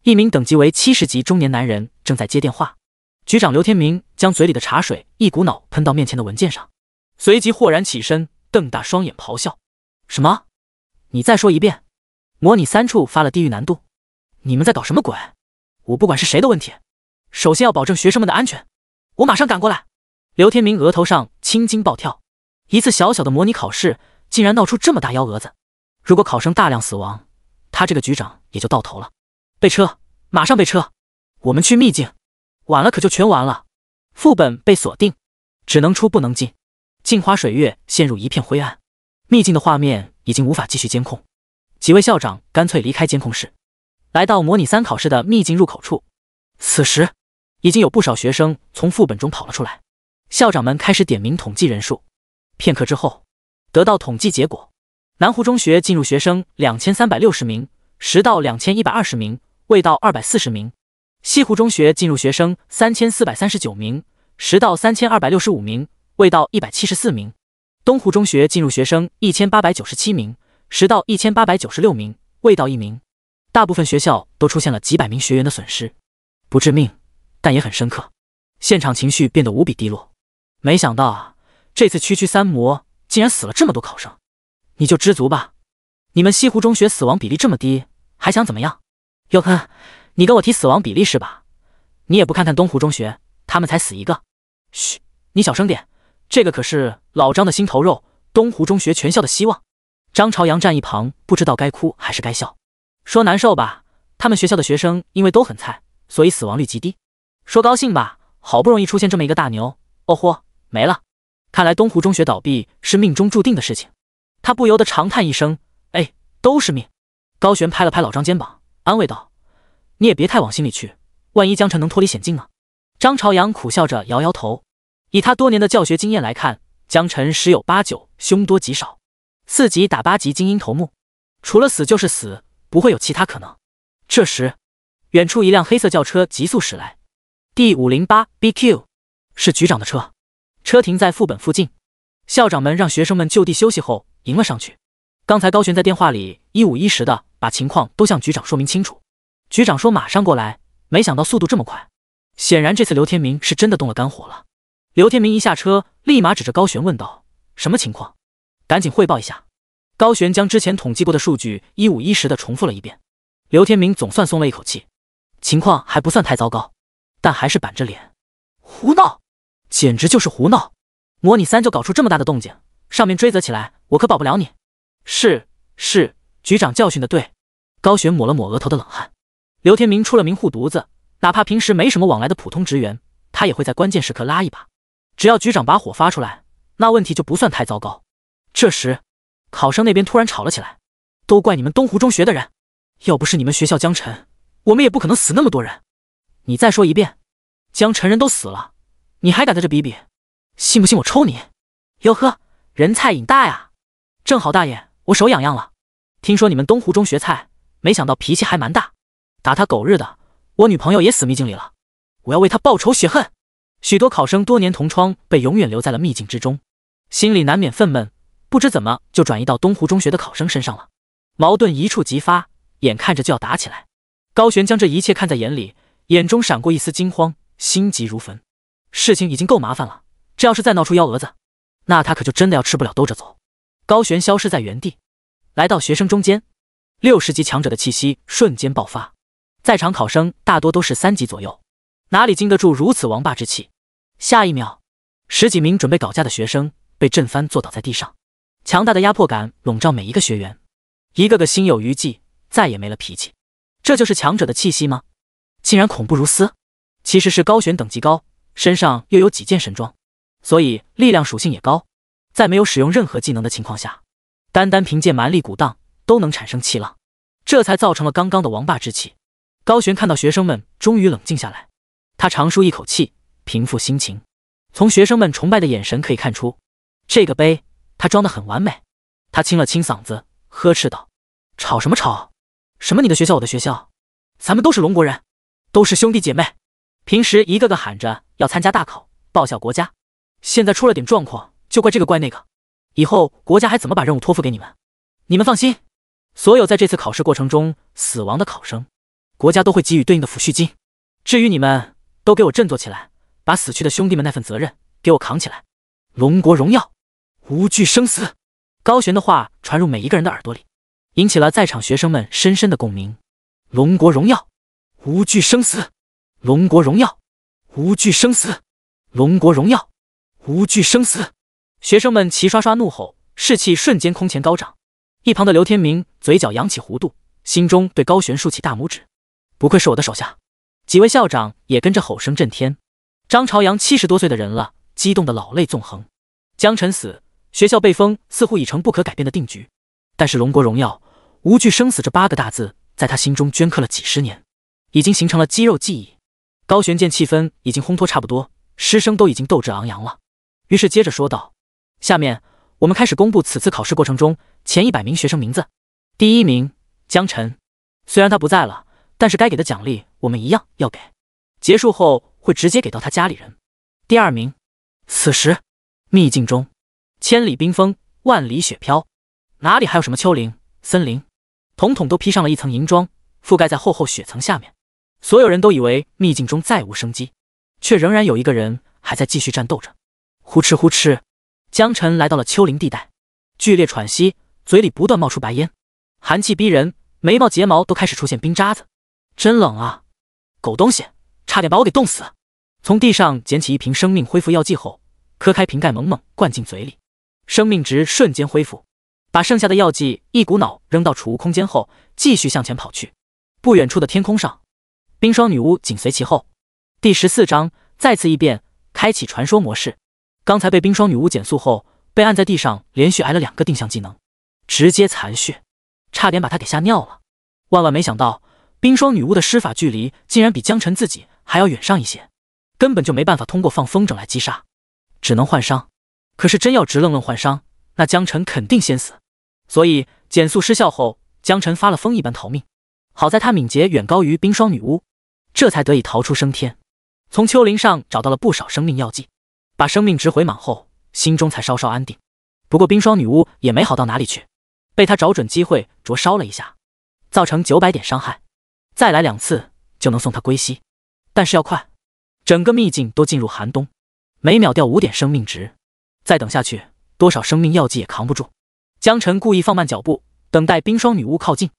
一名等级为70级中年男人正在接电话。局长刘天明将嘴里的茶水一股脑喷到面前的文件上，随即豁然起身，瞪大双眼咆哮：什么？你再说一遍！模拟3处发了地狱难度，你们在搞什么鬼？我不管是谁的问题，首先要保证学生们的安全，我马上赶过来。刘天明额头上青筋暴跳，一次小小的模拟考试竟然闹出这么大幺蛾子，如果考生大量死亡，他这个局长也就到头了。备车，马上备车，我们去秘境，晚了可就全完了。副本被锁定，只能出不能进，镜花水月陷入一片灰暗，秘境的画面已经无法继续监控。几位校长干脆离开监控室，来到模拟3考试的秘境入口处。此时已经有不少学生从副本中跑了出来，校长们开始点名统计人数。片刻之后，得到统计结果：南湖中学进入学生2360名，实到2120名，未到240名；西湖中学进入学生3439名，实到3265名，未到174名；东湖中学进入学生1897名，实到1896名，未到1名。大部分学校都出现了几百名学员的损失，不致命，但也很深刻。现场情绪变得无比低落。没想到啊，这次区3模竟然死了这么多考生。你就知足吧，你们西湖中学死亡比例这么低，还想怎么样？哟呵，你跟我提死亡比例是吧？你也不看看东湖中学，他们才死1个。嘘，你小声点，这个可是老张的心头肉，东湖中学全校的希望。张朝阳站一旁，不知道该哭还是该笑。说难受吧，他们学校的学生因为都很菜，所以死亡率极低。说高兴吧，好不容易出现这么一个大牛，哦豁，没了。看来东湖中学倒闭是命中注定的事情。他不由得长叹一声，哎，都是命。高璇拍了拍老张肩膀，安慰道：你也别太往心里去，万一江晨能脱离险境呢？张朝阳苦笑着摇摇头，以他多年的教学经验来看，江晨十有八九凶多吉少，4级打8级精英头目，除了死就是死，不会有其他可能。这时，远处一辆黑色轿车急速驶来，第508 BQ 是局长的车，车停在副本附近。校长们让学生们就地休息后迎了上去。刚才高璇在电话里一五一十的把情况都向局长说明清楚，局长说马上过来，没想到速度这么快。显然这次刘天明是真的动了肝火了。刘天明一下车，立马指着高璇问道：什么情况？赶紧汇报一下。高璇将之前统计过的数据一五一十的重复了一遍。刘天明总算松了一口气，情况还不算太糟糕，但还是板着脸：胡闹，简直就是胡闹！模拟3就搞出这么大的动静，上面追责起来，我可保不了你。是，局长教训的对。高璇抹了抹额头的冷汗。刘天明出了名护犊子，哪怕平时没什么往来的普通职员，他也会在关键时刻拉一把。只要局长把火发出来，那问题就不算太糟糕。这时，考生那边突然吵了起来，都怪你们东湖中学的人，要不是你们学校江晨，我们也不可能死那么多人。你再说一遍，江晨人都死了，你还敢在这比比？信不信我抽你？哟呵，人菜瘾大呀！正好大爷，我手痒痒了。听说你们东湖中学菜，没想到脾气还蛮大。打他狗日的，我女朋友也死秘境里了，我要为她报仇雪恨。许多考生多年同窗被永远留在了秘境之中，心里难免愤懑，不知怎么就转移到东湖中学的考生身上了。矛盾一触即发，眼看着就要打起来。高璇将这一切看在眼里，眼中闪过一丝惊慌，心急如焚。事情已经够麻烦了，这要是再闹出幺蛾子，那他可就真的要吃不了兜着走。高璇消失在原地，来到学生中间，60级强者的气息瞬间爆发。在场考生大多都是3级左右，哪里经得住如此王霸之气？下一秒，10几名准备搞架的学生被震翻，坐倒在地上。强大的压迫感笼罩每一个学员，一个个心有余悸，再也没了脾气。这就是强者的气息吗？竟然恐怖如斯！其实是高璇等级高，身上又有几件神装，所以力量属性也高。在没有使用任何技能的情况下，单凭借蛮力鼓荡都能产生气浪，这才造成了刚刚的王霸之气。高璇看到学生们终于冷静下来，他长舒一口气，平复心情。从学生们崇拜的眼神可以看出，这个杯他装得很完美。他清了清嗓子，呵斥道：“吵什么吵？什么你的学校我的学校？咱们都是龙国人，都是兄弟姐妹。平时一个个喊着要参加大考，报效国家，现在出了点状况，就怪这个怪那个。以后国家还怎么把任务托付给你们？你们放心，所有在这次考试过程中死亡的考生，国家都会给予对应的抚恤金。至于你们，都给我振作起来，把死去的兄弟们那份责任给我扛起来。龙国荣耀，无惧生死。”高璇的话传入每一个人的耳朵里，引起了在场学生们深深的共鸣。龙国荣耀，无惧生死。龙国荣耀，无惧生死。龙国荣耀，无惧生死。学生们齐刷刷怒吼，士气瞬间空前高涨。一旁的刘天明嘴角扬起弧度，心中对高璇竖起大拇指，不愧是我的手下。几位校长也跟着吼声震天。张朝阳70多岁的人了，激动的老泪纵横。江晨死，学校被封似乎已成不可改变的定局，但是龙国荣耀，无惧生死这8个大字在他心中镌刻了几十年，已经形成了肌肉记忆。高璇见气氛已经烘托差不多，师生都已经斗志昂扬了，于是接着说道：“下面我们开始公布此次考试过程中前100名学生名字。第1名江晨，虽然他不在了，但是该给的奖励我们一样要给，结束后会直接给到他家里人。第2名，此时秘境中千里冰封，万里雪飘，哪里还有什么丘陵森林，统统都披上了一层银装，覆盖在厚厚雪层下面。所有人都以为秘境中再无生机，却仍然有一个人还在继续战斗着。呼哧呼哧，江晨来到了丘陵地带，剧烈喘息，嘴里不断冒出白烟，寒气逼人，眉毛睫毛都开始出现冰渣子。真冷啊！狗东西，差点把我给冻死。从地上捡起一瓶生命恢复药剂后，磕开瓶盖猛猛灌进嘴里，生命值瞬间恢复。把剩下的药剂一股脑扔到储物空间后，继续向前跑去。不远处的天空上，冰霜女巫紧随其后。第14章再次异变，开启传说模式。刚才被冰霜女巫减速后，被按在地上连续挨了2个定向技能，直接残血，差点把他给吓尿了。万万没想到，冰霜女巫的施法距离竟然比江晨自己还要远上一些，根本就没办法通过放风筝来击杀，只能换伤。可是真要直愣愣换伤，那江晨肯定先死。所以减速失效后，江晨发了疯一般逃命。好在他敏捷远高于冰霜女巫，这才得以逃出升天。从丘陵上找到了不少生命药剂，把生命值回满后，心中才稍稍安定。不过冰霜女巫也没好到哪里去，被他找准机会灼烧了一下，造成900点伤害。再来2次就能送他归西，但是要快，整个秘境都进入寒冬，每秒掉5点生命值，再等下去多少生命药剂也扛不住。江晨故意放慢脚步，等待冰霜女巫靠近。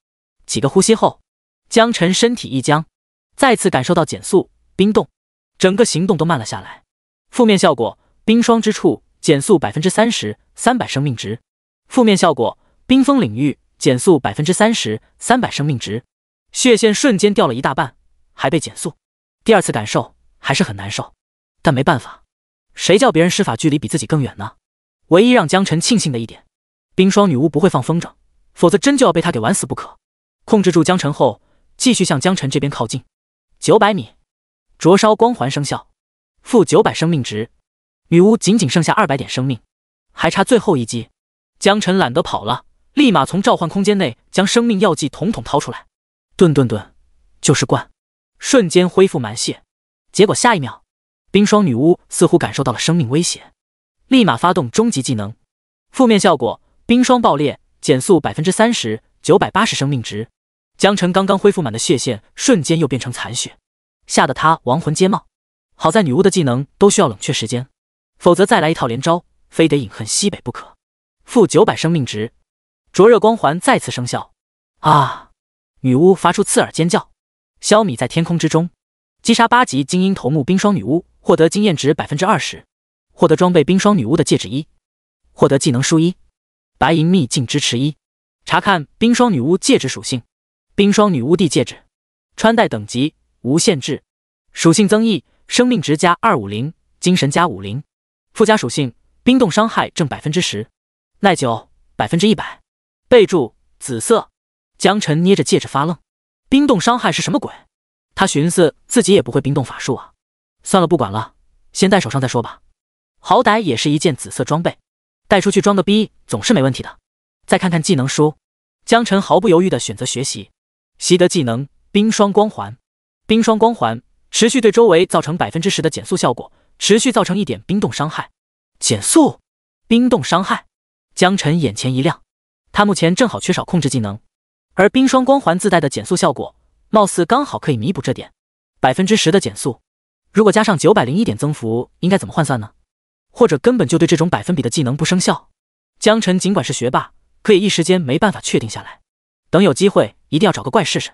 几个呼吸后，江晨身体一僵，再次感受到减速冰冻，整个行动都慢了下来。负面效果，冰霜之处减速 30%，300生命值。负面效果，冰封领域，减速 30%，300生命值。血线瞬间掉了一大半，还被减速。第二次感受还是很难受，但没办法，谁叫别人施法距离比自己更远呢？唯一让江晨庆幸的一点，冰霜女巫不会放风筝，否则真就要被他给玩死不可。控制住江晨后，继续向江晨这边靠近。900米，灼烧光环生效，负900生命值。女巫仅仅剩下200点生命，还差最后一击。江晨懒得跑了，立马从召唤空间内将生命药剂统统掏出来，顿，就是灌，瞬间恢复满血。结果下一秒，冰霜女巫似乎感受到了生命威胁，立马发动终极技能。负面效果，冰霜爆裂，减速 30%，980生命值。江晨刚刚恢复满的血线瞬间又变成残血，吓得他亡魂皆冒。好在女巫的技能都需要冷却时间，否则再来一套连招，非得饮恨西北不可。负900生命值，灼热光环再次生效。啊！女巫发出刺耳尖叫，消弭在天空之中。击杀8级精英头目冰霜女巫，获得经验值 20%， 获得装备冰霜女巫的戒指1，获得技能书1，白银秘境支持1。查看冰霜女巫戒指属性：冰霜女巫地戒指，穿戴等级无限制，属性增益，生命值加250，精神加50。附加属性：冰冻伤害正 10%， 耐久 100%。备注：紫色。江晨捏着戒指发愣，冰冻伤害是什么鬼？他寻思自己也不会冰冻法术啊，算了，不管了，先戴手上再说吧。好歹也是一件紫色装备，带出去装个逼总是没问题的。再看看技能书，江晨毫不犹豫地选择学习。习得技能冰霜光环。冰霜光环持续对周围造成 10% 的减速效果，持续造成1点冰冻伤害。减速冰冻伤害，江晨眼前一亮，他目前正好缺少控制技能，而冰霜光环自带的减速效果貌似刚好可以弥补这点。 10% 的减速，如果加上901点增幅，应该怎么换算呢？或者根本就对这种百分比的技能不生效？江晨尽管是学霸，可也一时间没办法确定下来。等有机会一定要找个怪试试。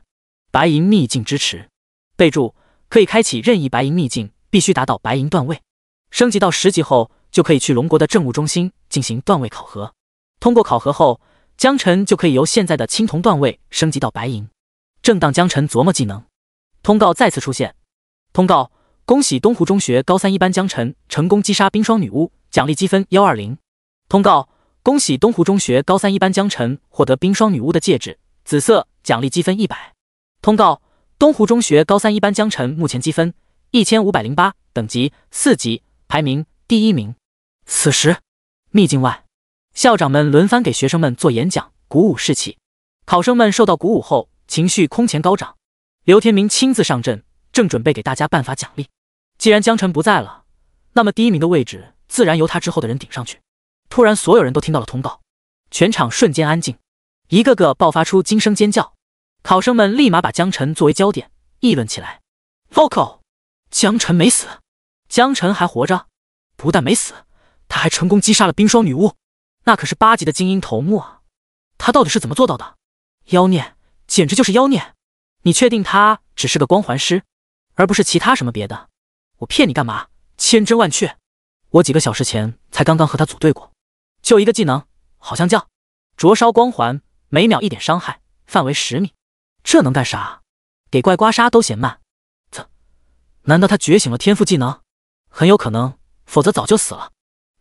白银秘境支持。备注：可以开启任意白银秘境，必须达到白银段位。升级到10级后，就可以去龙国的政务中心进行段位考核。通过考核后，江晨就可以由现在的青铜段位升级到白银。正当江晨琢磨技能，通告再次出现。通告：恭喜东湖中学高3一班江晨成功击杀冰霜女巫，奖励积分120。通告：恭喜东湖中学高3一班江晨获得冰霜女巫的戒指，紫色，奖励积分100。通告：东湖中学高3一班江晨目前积分1508，等级4级，排名第1名。此时，秘境外，校长们轮番给学生们做演讲，鼓舞士气。考生们受到鼓舞后，情绪空前高涨。刘天明亲自上阵，正准备给大家颁发奖励。既然江晨不在了，那么第1名的位置自然由他之后的人顶上去。突然，所有人都听到了通告，全场瞬间安静，一个个爆发出惊声尖叫。考生们立马把江晨作为焦点，议论起来。Vocal， 江晨没死，江晨还活着，不但没死，他还成功击杀了冰霜女巫，那可是8级的精英头目啊！他到底是怎么做到的？妖孽，简直就是妖孽！你确定他只是个光环师，而不是其他什么别的？我骗你干嘛？千真万确，我几个小时前才刚刚和他组队过。就一个技能，好像叫灼烧光环，每秒1点伤害，范围10米。这能干啥？给怪刮痧都嫌慢。难道他觉醒了天赋技能？很有可能，否则早就死了。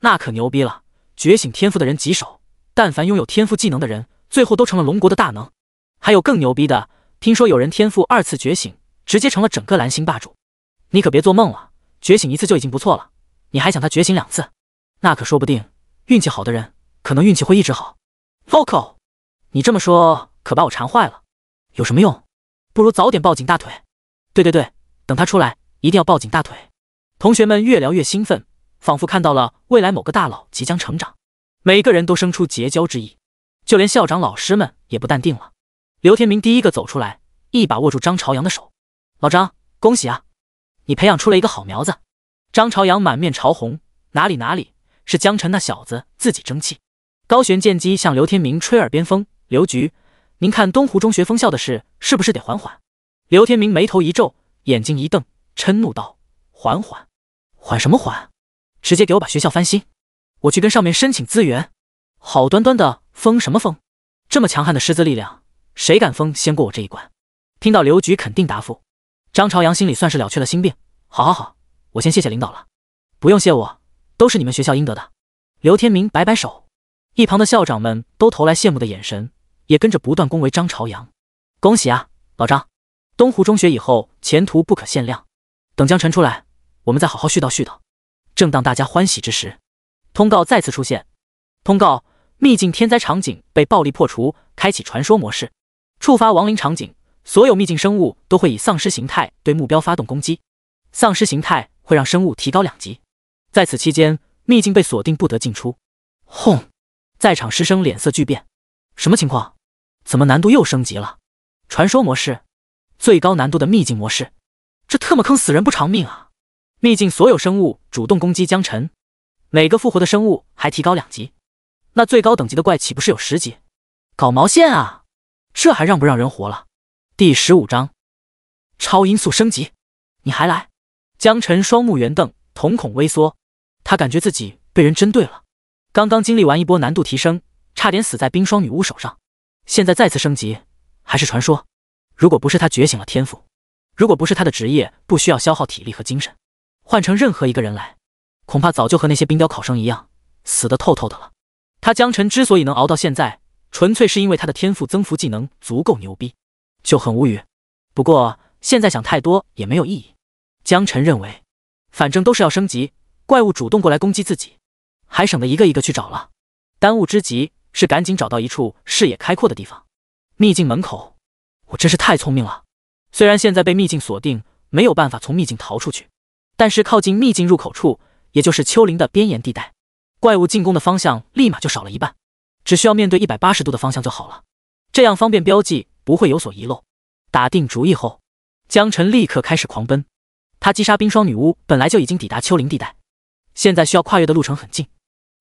那可牛逼了，觉醒天赋的人极少，但凡拥有天赋技能的人，最后都成了龙国的大能。还有更牛逼的，听说有人天赋2次觉醒，直接成了整个蓝星霸主。你可别做梦了，觉醒1次就已经不错了，你还想他觉醒2次？那可说不定，运气好的人，可能运气会一直好。Vocal， 你这么说可把我馋坏了。有什么用？不如早点抱紧大腿。对，等他出来，一定要抱紧大腿。同学们越聊越兴奋，仿佛看到了未来某个大佬即将成长，每个人都生出结交之意，就连校长老师们也不淡定了。刘天明第一个走出来，一把握住张朝阳的手。老张，恭喜啊，你培养出了一个好苗子。张朝阳满面潮红，哪里，是江晨那小子自己争气。高悬剑姬向刘天明吹耳边风。刘局，您看东湖中学封校的事是不是得缓缓？刘天明眉头一皱，眼睛一瞪，嗔怒道：缓缓？缓什么缓？直接给我把学校翻新！我去跟上面申请资源。好端端的封什么封？这么强悍的师资力量，谁敢封先过我这一关？听到刘局肯定答复，张朝阳心里算是了却了心病。好，我先谢谢领导了。不用谢我，都是你们学校应得的。刘天明摆摆手，一旁的校长们都投来羡慕的眼神，也跟着不断恭维张朝阳。恭喜啊，老张！东湖中学以后前途不可限量。等江晨出来，我们再好好絮叨。正当大家欢喜之时，通告再次出现。通告：秘境天灾场景被暴力破除，开启传说模式，触发亡灵场景，所有秘境生物都会以丧尸形态对目标发动攻击，丧尸形态会让生物提高2级。在此期间，秘境被锁定，不得进出。轰！在场师生脸色巨变，什么情况？怎么难度又升级了？传说模式，最高难度的秘境模式，这特么坑死人不偿命啊！秘境所有生物主动攻击江晨，每个复活的生物还提高2级，那最高等级的怪岂不是有10级？搞毛线啊！这还让不让人活了？第15章，超音速升级，你还来？江晨双目圆瞪，瞳孔微缩，他感觉自己被人针对了。刚刚经历完一波难度提升，差点死在冰霜女巫手上，现在再次升级，还是传说。如果不是他觉醒了天赋，如果不是他的职业不需要消耗体力和精神，换成任何一个人来，恐怕早就和那些冰雕考生一样，死得透透的了。他江晨之所以能熬到现在，纯粹是因为他的天赋增幅技能足够牛逼，就很无语。不过现在想太多也没有意义。江晨认为，反正都是要升级，怪物主动过来攻击自己，还省得一个一个去找了。当务之急是赶紧找到一处视野开阔的地方。秘境门口，我真是太聪明了。虽然现在被秘境锁定，没有办法从秘境逃出去，但是靠近秘境入口处，也就是丘陵的边沿地带，怪物进攻的方向立马就少了一半，只需要面对180度的方向就好了，这样方便标记，不会有所遗漏。打定主意后，江晨立刻开始狂奔。他击杀冰霜女巫本来就已经抵达丘陵地带，现在需要跨越的路程很近，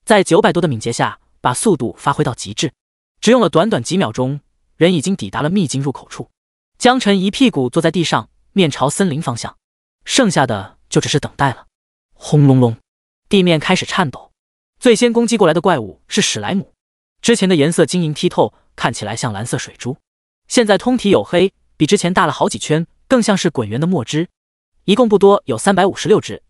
在900多的敏捷下，把速度发挥到极致，只用了短短几秒钟，人已经抵达了秘境入口处。江晨一屁股坐在地上，面朝森林方向，剩下的就只是等待了。轰隆隆，地面开始颤抖。最先攻击过来的怪物是史莱姆，之前的颜色晶莹剔透，看起来像蓝色水珠，现在通体黝黑，比之前大了好几圈，更像是滚圆的墨汁。一共不多，有356只，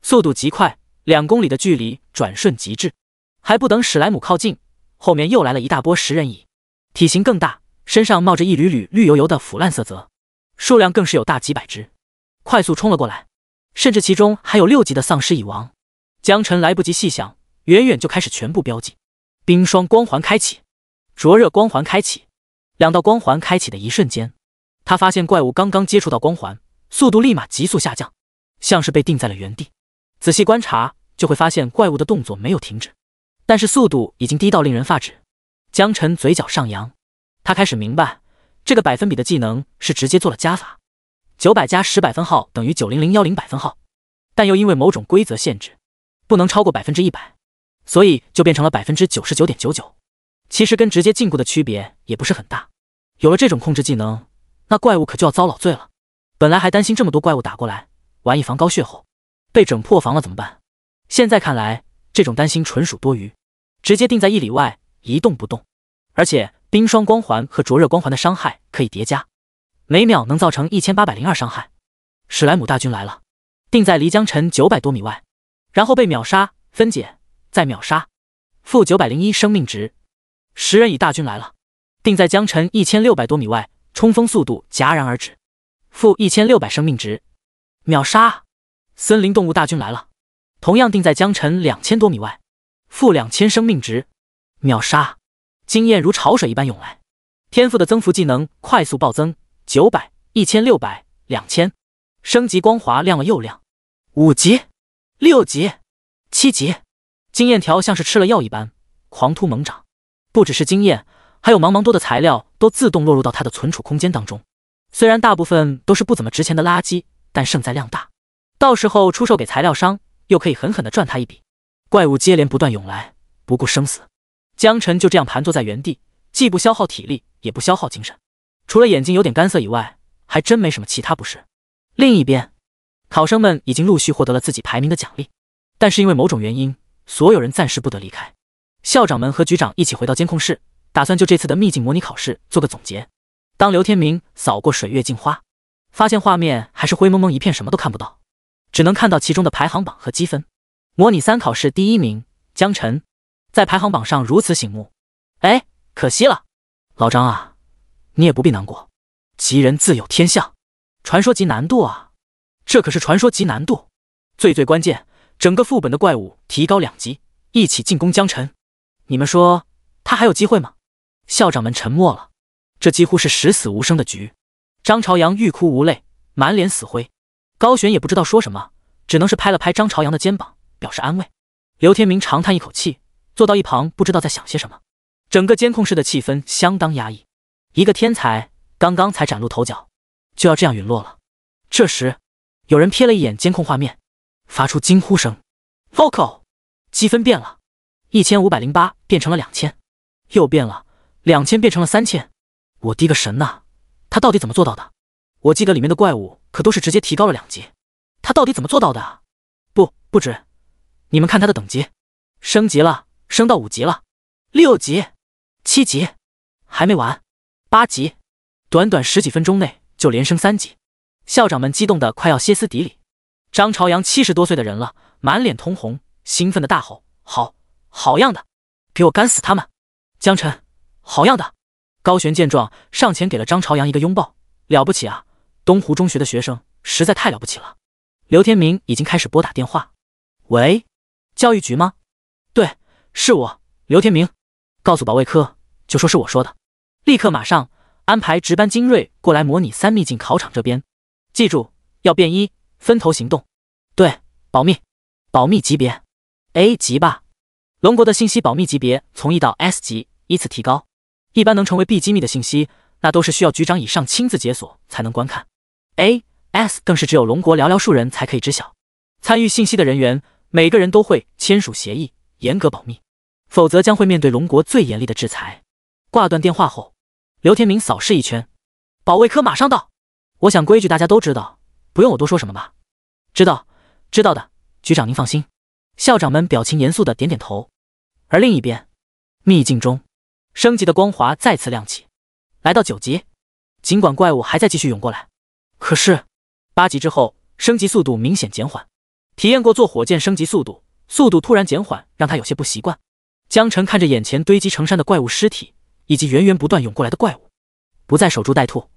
速度极快，2公里的距离转瞬即至。还不等史莱姆靠近，后面又来了一大波食人蚁，体型更大，身上冒着一缕缕绿油油的腐烂色泽，数量更是有大几百只，快速冲了过来，甚至其中还有6级的丧尸蚁王。江晨来不及细想，远远就开始全部标记。冰霜光环开启，灼热光环开启，2道光环开启的一瞬间，他发现怪物刚刚接触到光环，速度立马急速下降，像是被定在了原地。仔细观察就会发现怪物的动作没有停止，但是速度已经低到令人发指。江晨嘴角上扬，他开始明白这个百分比的技能是直接做了加法，900加10百分号等于90010百分号，但又因为某种规则限制，不能超过100%，所以就变成了99.99%。其实跟直接禁锢的区别也不是很大。有了这种控制技能，那怪物可就要遭老罪了。本来还担心这么多怪物打过来，玩一防高血后被整破防了怎么办？现在看来，这种担心纯属多余，直接定在1里外，一动不动。而且冰霜光环和灼热光环的伤害可以叠加，每秒能造成1802伤害。史莱姆大军来了，定在离江晨900多米外，然后被秒杀、分解，再秒杀，负901生命值。食人蚁大军来了，定在江晨1600多米外，冲锋速度戛然而止，负1600生命值，秒杀。森林动物大军来了，同样定在江晨2000多米外，负2000生命值，秒杀。经验如潮水一般涌来，天赋的增幅技能快速暴增，900、1600、2000，升级光华亮了又亮，5级、6级、7级，经验条像是吃了药一般，狂突猛涨。不只是经验，还有茫茫多的材料都自动落入到它的存储空间当中。虽然大部分都是不怎么值钱的垃圾，但胜在量大，到时候出售给材料商，又可以狠狠地赚他一笔。怪物接连不断涌来，不顾生死。江晨就这样盘坐在原地，既不消耗体力，也不消耗精神，除了眼睛有点干涩以外，还真没什么其他不适。另一边，考生们已经陆续获得了自己排名的奖励，但是因为某种原因，所有人暂时不得离开。校长们和局长一起回到监控室，打算就这次的秘境模拟考试做个总结。当刘天明扫过水月镜花，发现画面还是灰蒙蒙一片，什么都看不到，只能看到其中的排行榜和积分。模拟3考试第1名江晨，在排行榜上如此醒目。哎，可惜了，老张啊，你也不必难过，吉人自有天相，传说级难度啊，这可是传说级难度。最关键，整个副本的怪物提高2级，一起进攻江晨。你们说他还有机会吗？校长们沉默了，这几乎是十死无生的局。张朝阳欲哭无泪，满脸死灰。高璇也不知道说什么，只能是拍了拍张朝阳的肩膀，表示安慰。刘天明长叹一口气，坐到一旁不知道在想些什么。整个监控室的气氛相当压抑，一个天才刚刚才崭露头角，就要这样陨落了。这时有人瞥了一眼监控画面，发出惊呼声 ：“Vocal！” 积分变了，1508变成了2000，又变了，2000变成了3000。我滴个神呐，他到底怎么做到的？我记得里面的怪物可都是直接提高了2级，他到底怎么做到的啊？不止，你们看他的等级，升级了，升到5级了，6级、7级，还没完，8级，短短10几分钟内就连升3级。校长们激动得快要歇斯底里。张朝阳70多岁的人了，满脸通红，兴奋的大吼：“好样的，给我干死他们！”江晨，好样的！高璇见状，上前给了张朝阳一个拥抱。了不起啊，东湖中学的学生实在太了不起了。刘天明已经开始拨打电话。喂，教育局吗？对，是我，刘天明。告诉保卫科，就说是我说的，立刻马上安排值班精锐过来模拟3秘境考场这边。记住，要便衣，分头行动。对，保密级别 A 级吧。龙国的信息保密级别从 E 到 S 级依次提高，一般能成为必机密的信息，那都是需要局长以上亲自解锁才能观看。A、S 更是只有龙国寥寥数人才可以知晓。参与信息的人员，每个人都会签署协议，严格保密，否则将会面对龙国最严厉的制裁。挂断电话后，刘天明扫视一圈，保卫科马上到。我想规矩大家都知道，不用我多说什么吧？知道的，局长您放心。校长们表情严肃的点点头。而另一边，秘境中升级的光华再次亮起，来到9级。尽管怪物还在继续涌过来，可是8级之后升级速度明显减缓。体验过坐火箭升级速度突然减缓，让他有些不习惯。江晨看着眼前堆积成山的怪物尸体，以及源源不断涌过来的怪物，不再守株待兔，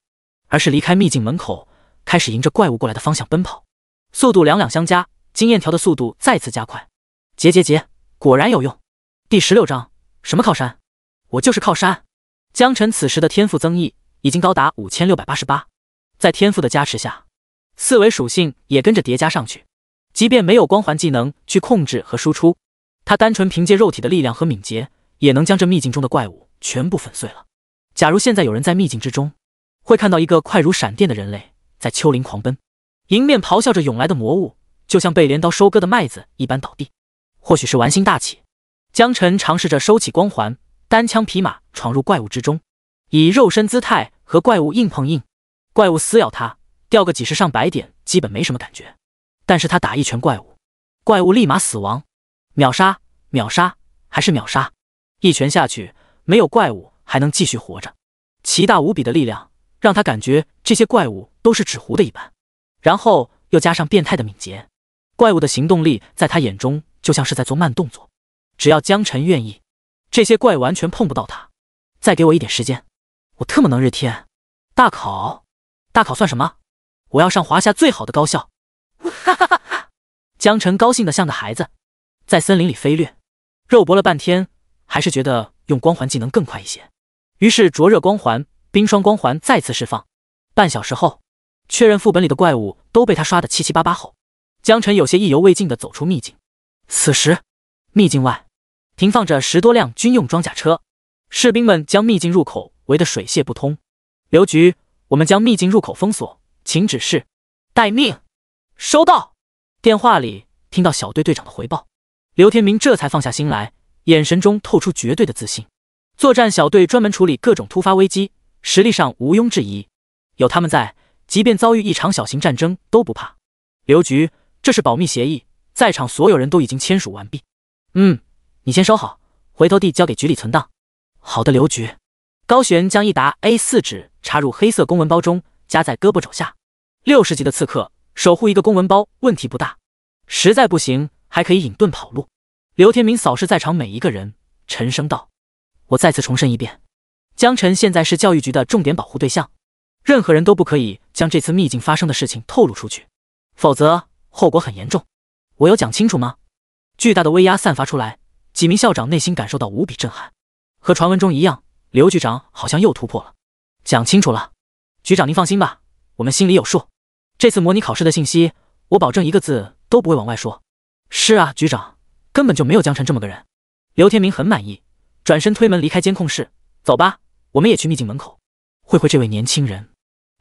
而是离开秘境门口，开始迎着怪物过来的方向奔跑。速度两相加，经验条的速度再次加快。结，果然有用。第16章，什么靠山？我就是靠山。江晨此时的天赋增益已经高达5688，在天赋的加持下，4维属性也跟着叠加上去。即便没有光环技能去控制和输出，他单纯凭借肉体的力量和敏捷，也能将这秘境中的怪物全部粉碎了。假如现在有人在秘境之中，会看到一个快如闪电的人类在丘陵狂奔，迎面咆哮着涌来的魔物，就像被镰刀收割的麦子一般倒地。或许是玩心大起，江晨尝试着收起光环，单枪匹马闯入怪物之中，以肉身姿态和怪物硬碰硬。怪物撕咬他，掉个几十上百点基本没什么感觉，但是他打一拳怪物，怪物立马死亡。秒杀，还是秒杀。一拳下去，没有怪物还能继续活着。奇大无比的力量让他感觉这些怪物都是纸糊的一般，然后又加上变态的敏捷，怪物的行动力在他眼中就像是在做慢动作。只要江晨愿意，这些怪完全碰不到他。再给我一点时间，我特么能日天。大考算什么？我要上华夏最好的高校。哈哈哈哈！江晨高兴得像个孩子，在森林里飞掠，肉搏了半天，还是觉得用光环技能更快一些。于是灼热光环、冰霜光环再次释放。半小时后，确认副本里的怪物都被他刷得七七八八后，江晨有些意犹未尽地走出秘境。此时，秘境外停放着10多辆军用装甲车，士兵们将秘境入口围得水泄不通。刘局，我们将秘境入口封锁，请指示。待命。收到。电话里听到小队队长的回报，刘天明这才放下心来，眼神中透出绝对的自信。作战小队专门处理各种突发危机，实力上毋庸置疑，有他们在，即便遭遇一场小型战争都不怕。刘局，这是保密协议，在场所有人都已经签署完毕。你先收好，回头地交给局里存档。好的，刘局。高璇将一沓 A4 纸插入黑色公文包中，夹在胳膊肘下。60级的刺客，守护一个公文包问题不大，实在不行还可以隐遁跑路。刘天明扫视在场每一个人，沉声道：“我再次重申一遍，江晨现在是教育局的重点保护对象，任何人都不可以将这次秘境发生的事情透露出去，否则后果很严重。我有讲清楚吗？”巨大的威压散发出来，几名校长内心感受到无比震撼。和传闻中一样，刘局长好像又突破了。讲清楚了，局长您放心吧，我们心里有数。这次模拟考试的信息，我保证一个字都不会往外说。是啊，局长，根本就没有江晨这么个人。刘天明很满意，转身推门离开监控室。走吧，我们也去秘境门口，会会这位年轻人。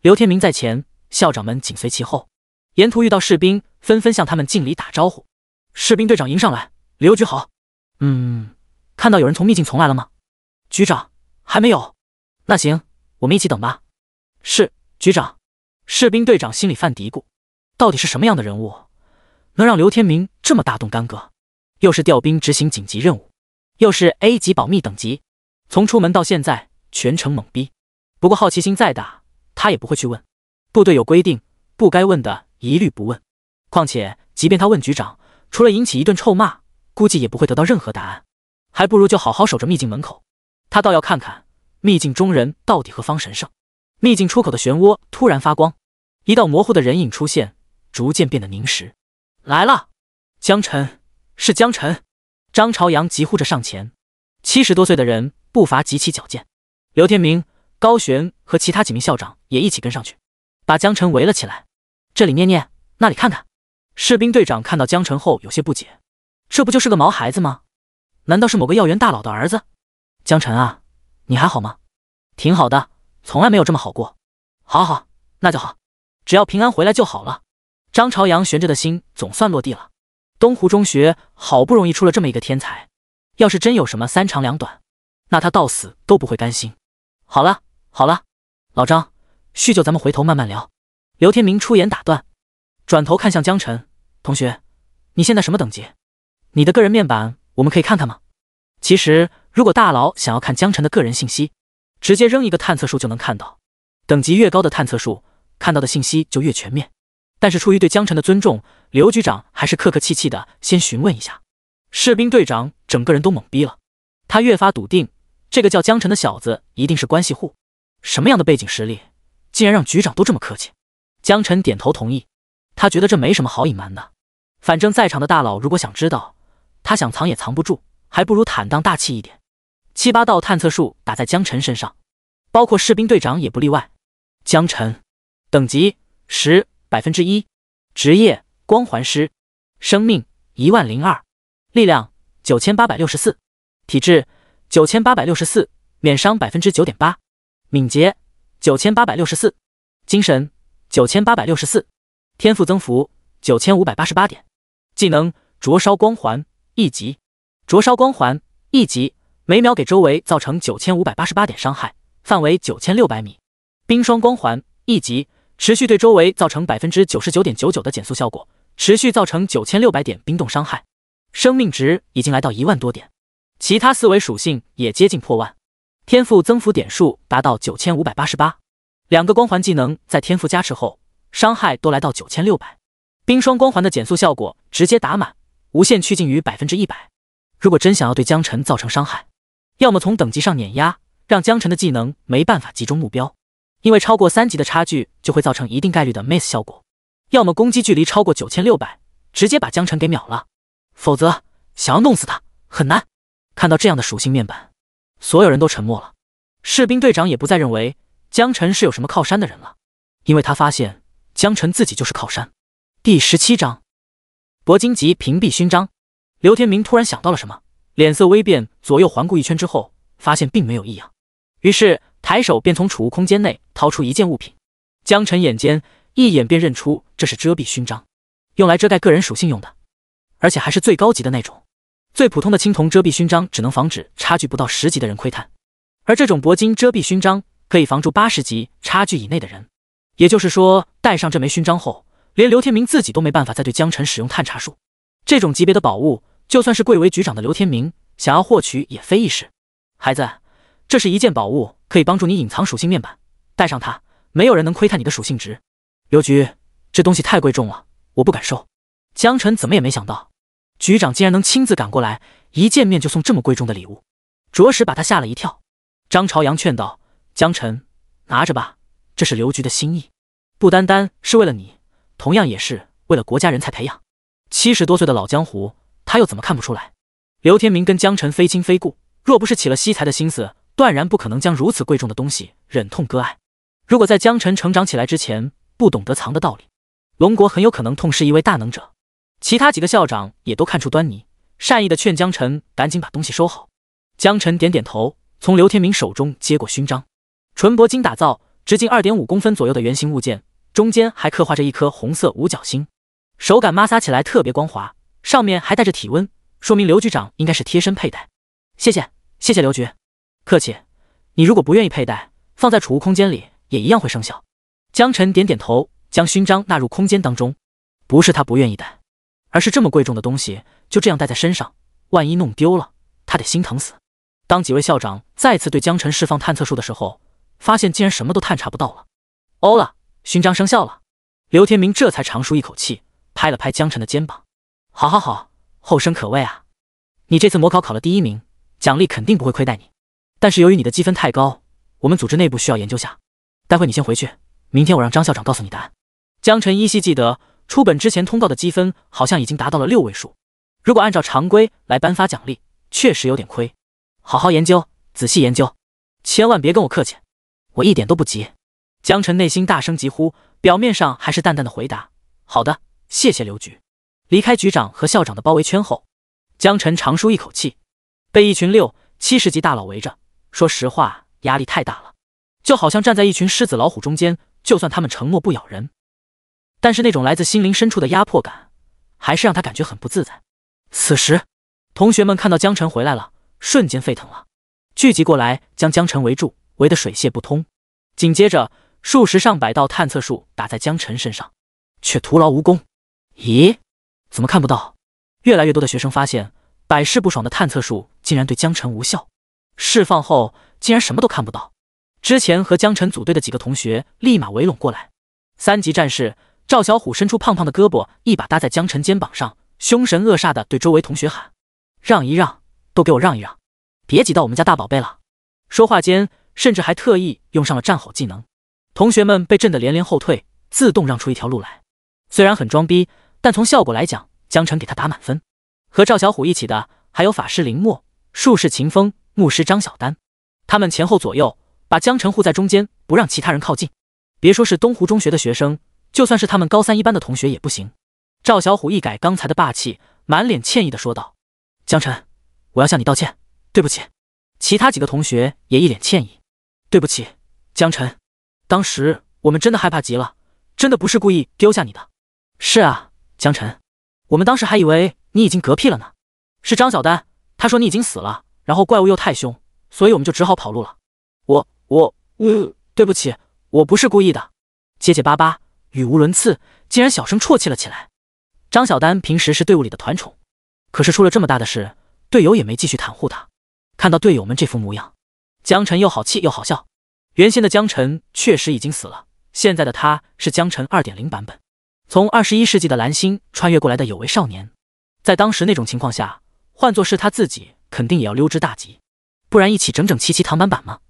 刘天明在前，校长们紧随其后。沿途遇到士兵，纷纷向他们敬礼打招呼。士兵队长迎上来，刘局好。看到有人从秘境从来了吗？局长，还没有。那行，我们一起等吧。是，局长。士兵队长心里犯嘀咕，到底是什么样的人物，能让刘天明这么大动干戈？又是调兵执行紧急任务，又是 A 级保密等级，从出门到现在全程懵逼。不过好奇心再大，他也不会去问。部队有规定，不该问的一律不问。况且，即便他问局长，除了引起一顿臭骂，估计也不会得到任何答案。还不如就好好守着秘境门口。他倒要看看秘境中人到底何方神圣。秘境出口的漩涡突然发光，一道模糊的人影出现，逐渐变得凝实。来了，江晨，是江晨！张朝阳急呼着上前。70多岁的人步伐极其矫健。刘天明、高璇和其他几名校长也一起跟上去，把江晨围了起来。这里念念，那里看看。士兵队长看到江晨后有些不解，这不就是个毛孩子吗？难道是某个要员大佬的儿子？江晨啊，你还好吗？挺好的，从来没有这么好过。好，那就好，只要平安回来就好了。张朝阳悬着的心总算落地了。东湖中学好不容易出了这么一个天才，要是真有什么三长两短，那他到死都不会甘心。好了，老张，叙旧咱们回头慢慢聊。刘天明出言打断，转头看向江晨，同学，你现在什么等级？你的个人面板我们可以看看吗？其实如果大佬想要看江晨的个人信息，直接扔一个探测数就能看到，等级越高的探测数，看到的信息就越全面。但是出于对江晨的尊重，刘局长还是客客气气的先询问一下。士兵队长整个人都懵逼了，他越发笃定这个叫江晨的小子一定是关系户。什么样的背景实力，竟然让局长都这么客气？江晨点头同意，他觉得这没什么好隐瞒的，反正在场的大佬如果想知道，他想藏也藏不住，还不如坦荡大气一点。7、8道探测数打在江晨身上，包括士兵队长也不例外。江晨，等级10%，职业光环师，生命10002，力量9864，体质9864，免伤9.8%，敏捷9864，精神9864，天赋增幅9588点，技能灼烧光环1级，灼烧光环1级，每秒给周围造成9588点伤害，范围9600米。冰霜光环1级，持续对周围造成99.99%的减速效果，持续造成9600点冰冻伤害。生命值已经来到1万多点，其他4维属性也接近破万。天赋增幅点数达到9588，两个光环技能在天赋加持后，伤害都来到9600。冰霜光环的减速效果直接打满，无限趋近于100%。如果真想要对江晨造成伤害，要么从等级上碾压，让江晨的技能没办法集中目标，因为超过3级的差距就会造成一定概率的 miss 效果，要么攻击距离超过9600，直接把江晨给秒了，否则想要弄死他很难。看到这样的属性面板，所有人都沉默了。士兵队长也不再认为江晨是有什么靠山的人了，因为他发现江晨自己就是靠山。第17章铂金级屏蔽勋章。刘天明突然想到了什么，脸色微变，左右环顾一圈之后，发现并没有异样，于是抬手便从储物空间内掏出一件物品。江晨眼尖，一眼便认出这是遮蔽勋章，用来遮盖个人属性用的，而且还是最高级的那种。最普通的青铜遮蔽勋章只能防止差距不到10级的人窥探，而这种铂金遮蔽勋章可以防住80级差距以内的人。也就是说，戴上这枚勋章后，连刘天明自己都没办法再对江晨使用探查术。这种级别的宝物就算是贵为局长的刘天明，想要获取也非易事。孩子，这是一件宝物，可以帮助你隐藏属性面板，带上它，没有人能窥探你的属性值。刘局，这东西太贵重了，我不敢收。江晨怎么也没想到，局长竟然能亲自赶过来，一见面就送这么贵重的礼物，着实把他吓了一跳。张朝阳劝道：“江晨，拿着吧，这是刘局的心意，不单单是为了你，同样也是为了国家人才培养。70多岁的老江湖，他又怎么看不出来？”刘天明跟江晨非亲非故，若不是起了惜才的心思，断然不可能将如此贵重的东西忍痛割爱。如果在江晨成长起来之前不懂得藏的道理，龙国很有可能痛失一位大能者。其他几个校长也都看出端倪，善意的劝江晨赶紧把东西收好。江晨点点头，从刘天明手中接过勋章，纯铂金打造，直径2.5公分左右的圆形物件，中间还刻画着一颗红色五角星，手感摩擦起来特别光滑，上面还带着体温，说明刘局长应该是贴身佩戴。谢谢刘局。客气，你如果不愿意佩戴，放在储物空间里也一样会生效。江晨点点头，将勋章纳入空间当中。不是他不愿意戴，而是这么贵重的东西就这样戴在身上，万一弄丢了，他得心疼死。当几位校长再次对江晨释放探测术的时候，发现竟然什么都探查不到了。欧了，勋章生效了。刘天明这才长舒一口气，拍了拍江晨的肩膀：“好，后生可畏啊！你这次模考考了第1名，奖励肯定不会亏待你。但是由于你的积分太高，我们组织内部需要研究下。待会你先回去，明天我让张校长告诉你答案。”江晨依稀记得出本之前通告的积分好像已经达到了6位数，如果按照常规来颁发奖励，确实有点亏。好好研究，仔细研究，千万别跟我客气，我一点都不急。江晨内心大声疾呼，表面上还是淡淡的回答：“好的，谢谢刘局。”离开局长和校长的包围圈后，江晨长舒一口气，被一群6、70级大佬围着，说实话压力太大了，就好像站在一群狮子老虎中间，就算他们承诺不咬人，但是那种来自心灵深处的压迫感还是让他感觉很不自在。此时同学们看到江晨回来了，瞬间沸腾了，聚集过来将江晨围住，围得水泄不通。紧接着数十上百道探测术打在江晨身上，却徒劳无功。咦，怎么看不到？越来越多的学生发现百试不爽的探测术竟然对江晨无效，释放后竟然什么都看不到。之前和江晨组队的几个同学立马围拢过来。3级战士赵小虎伸出胖胖的胳膊，一把搭在江晨肩膀上，凶神恶煞地对周围同学喊：“让一让，都给我让一让，别挤到我们家大宝贝了。”说话间甚至还特意用上了战吼技能，同学们被震得连连后退，自动让出一条路来。虽然很装逼，但从效果来讲，江晨给他打满分。和赵小虎一起的还有法师林墨、术士秦风、牧师张小丹，他们前后左右把江晨护在中间，不让其他人靠近。别说是东湖中学的学生，就算是他们高3一班的同学也不行。赵小虎一改刚才的霸气，满脸歉意地说道：“江晨，我要向你道歉，对不起。”其他几个同学也一脸歉意：“对不起，江晨，当时我们真的害怕极了，真的不是故意丢下你的。”“是啊，江晨，我们当时还以为你已经嗝屁了呢。是张小丹，他说你已经死了，然后怪物又太凶，所以我们就只好跑路了。对不起，我不是故意的。”结结巴巴，语无伦次，竟然小声啜泣了起来。张小丹平时是队伍里的团宠，可是出了这么大的事，队友也没继续袒护他。看到队友们这副模样，江晨又好气又好笑。原先的江晨确实已经死了，现在的他是江晨 2.0 版本，从21世纪的蓝星穿越过来的有为少年。在当时那种情况下，换作是他自己肯定也要溜之大吉，不然一起整整齐齐躺板板吗？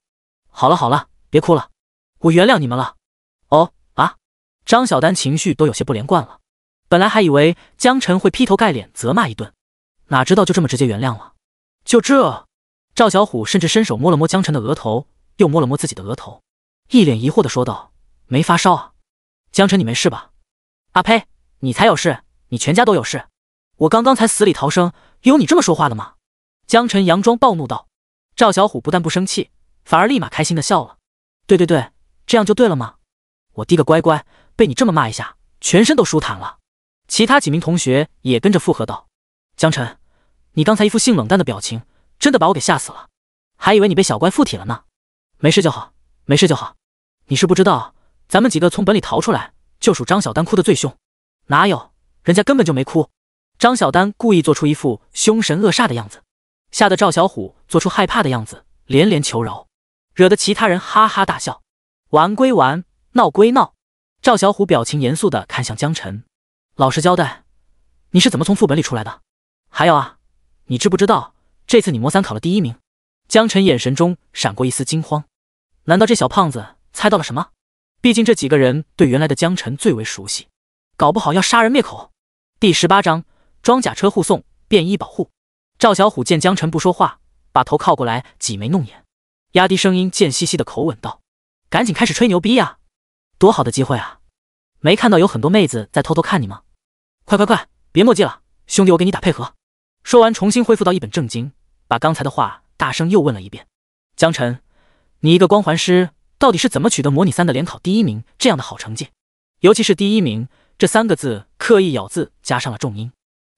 好了，别哭了，我原谅你们了。张小丹情绪都有些不连贯了，本来还以为江晨会劈头盖脸责骂一顿，哪知道就这么直接原谅了。就这，赵小虎甚至伸手摸了摸江晨的额头，又摸了摸自己的额头，一脸疑惑地说道：“没发烧啊？江晨你没事吧？”“啊呸，你才有事，你全家都有事，我刚刚才死里逃生，有你这么说话的吗？”江晨佯装暴怒道。赵小虎不但不生气，反而立马开心地笑了：“对，这样就对了吗？我滴个乖乖，被你这么骂一下，全身都舒坦了。”其他几名同学也跟着附和道：“江晨，你刚才一副性冷淡的表情，真的把我给吓死了，还以为你被小怪附体了呢。没事就好。你是不知道，咱们几个从本里逃出来，就属张小丹哭得最凶。哪有，人家根本就没哭。”张小丹故意做出一副凶神恶煞的样子，吓得赵小虎做出害怕的样子，连连求饶，惹得其他人哈哈大笑。玩归玩，闹归闹，赵小虎表情严肃地看向江晨，老实交代，你是怎么从副本里出来的？还有啊，你知不知道这次你模3考了第1名？江晨眼神中闪过一丝惊慌，难道这小胖子猜到了什么？毕竟这几个人对原来的江晨最为熟悉，搞不好要杀人灭口。第18章装甲车护送，便衣保护。赵小虎见江晨不说话，把头靠过来挤眉弄眼，压低声音贱兮兮的口吻道：赶紧开始吹牛逼呀！多好的机会啊！没看到有很多妹子在偷偷看你吗？快快快，别墨迹了，兄弟我给你打配合。说完重新恢复到一本正经，把刚才的话大声又问了一遍。江晨，你一个光环师到底是怎么取得模拟3的联考第1名这样的好成绩？尤其是第1名这3个字刻意咬字加上了重音。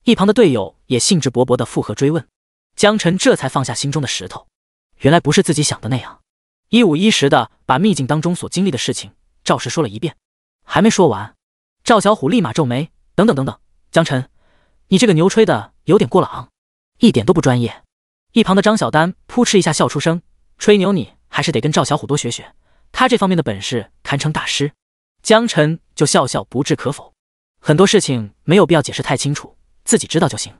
一旁的队友也兴致勃勃地附和追问，江晨这才放下心中的石头，原来不是自己想的那样，一五一十地把秘境当中所经历的事情照实说了一遍。还没说完，赵小虎立马皱眉，等等等等，江晨，你这个牛吹的有点过了昂，一点都不专业。一旁的张小丹扑哧一下笑出声，吹牛你还是得跟赵小虎多学学，他这方面的本事堪称大师。江晨就笑笑不置可否，很多事情没有必要解释太清楚，自己知道就行。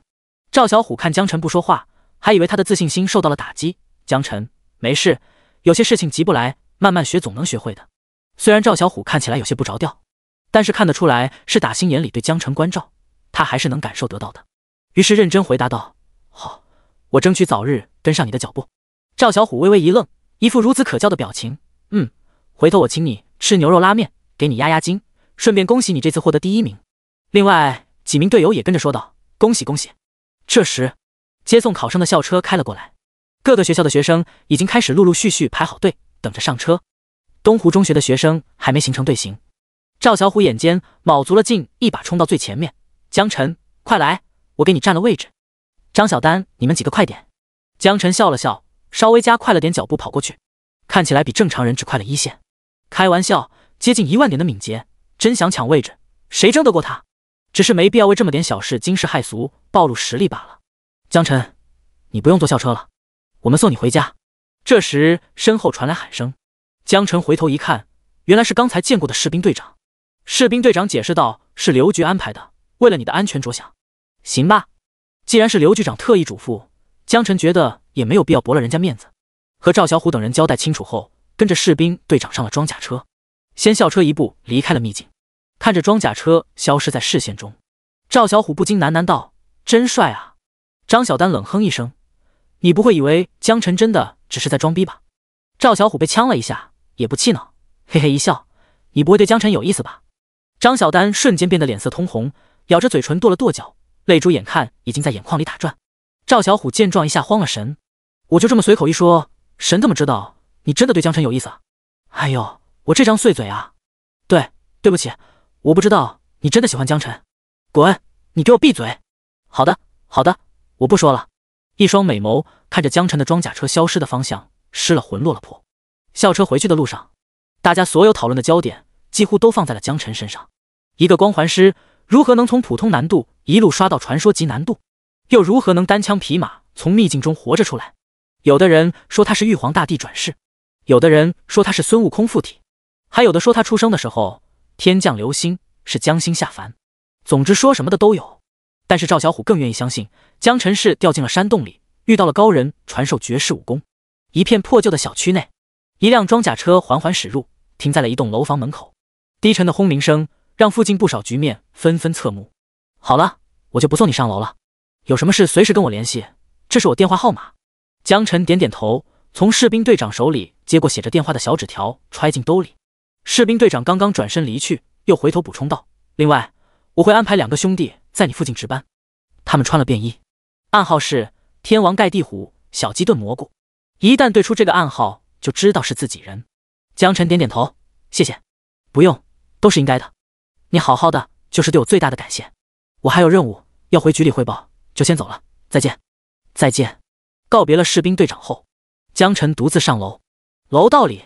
赵小虎看江晨不说话，还以为他的自信心受到了打击。江晨，没事，有些事情急不来，慢慢学总能学会的。虽然赵小虎看起来有些不着调，但是看得出来是打心眼里对江晨关照，他还是能感受得到的。于是认真回答道：好，我争取早日跟上你的脚步。赵小虎微微一愣，一副孺子可教的表情。回头我请你吃牛肉拉面，给你压压惊，顺便恭喜你这次获得第1名。另外几名队友也跟着说道：恭喜恭喜。这时接送考生的校车开了过来，各个学校的学生已经开始陆陆续续排好队等着上车。东湖中学的学生还没形成队形，赵小虎眼尖卯足了劲，一把冲到最前面。江晨，快来，我给你占了位置。张小丹，你们几个快点。江晨笑了笑，稍微加快了点脚步跑过去，看起来比正常人只快了1线。开玩笑，接近1万点的敏捷，真想抢位置，谁争得过他？只是没必要为这么点小事惊世骇俗，暴露实力罢了。江晨，你不用坐校车了，我们送你回家。这时身后传来喊声，江晨回头一看，原来是刚才见过的士兵队长。士兵队长解释道：是刘局安排的，为了你的安全着想。行吧，既然是刘局长特意嘱咐，江晨觉得也没有必要驳了人家面子。和赵小虎等人交代清楚后，跟着士兵队长上了装甲车，先校车一步离开了秘境。看着装甲车消失在视线中，赵小虎不禁喃喃道：真帅啊。张小丹冷哼一声：你不会以为江晨真的只是在装逼吧？赵小虎被呛了一下，也不气恼，嘿嘿一笑：你不会对江晨有意思吧？张小丹瞬间变得脸色通红，咬着嘴唇跺了跺脚，泪珠眼看已经在眼眶里打转。赵小虎见状一下慌了神，我就这么随口一说，神怎么知道你真的对江晨有意思啊？哎呦，我这张碎嘴啊！对不起，我不知道你真的喜欢江晨。滚，你给我闭嘴！好的，我不说了。一双美眸看着江晨的装甲车消失的方向，失了魂落了魄。校车回去的路上，大家所有讨论的焦点几乎都放在了江晨身上。一个光环师如何能从普通难度一路刷到传说级难度，又如何能单枪匹马从秘境中活着出来？有的人说他是玉皇大帝转世，有的人说他是孙悟空附体，还有的说他出生的时候天降流星，是江星下凡。总之说什么的都有。但是赵小虎更愿意相信江晨是掉进了山洞里，遇到了高人传授绝世武功。一片破旧的小区内，一辆装甲车缓缓驶入，停在了一栋楼房门口。低沉的轰鸣声让附近不少局面纷纷侧目。好了，我就不送你上楼了，有什么事随时跟我联系，这是我电话号码。江晨点点头，从士兵队长手里接过写着电话的小纸条，揣进兜里。士兵队长刚刚转身离去，又回头补充道：另外，我会安排2个兄弟在你附近值班，他们穿了便衣，暗号是天王盖地虎，小鸡炖蘑菇。一旦对出这个暗号，就知道是自己人。江晨点点头，谢谢。不用，都是应该的。你好好的就是对我最大的感谢。我还有任务要回局里汇报，就先走了，再见。再见。告别了士兵队长后，江晨独自上楼。楼道里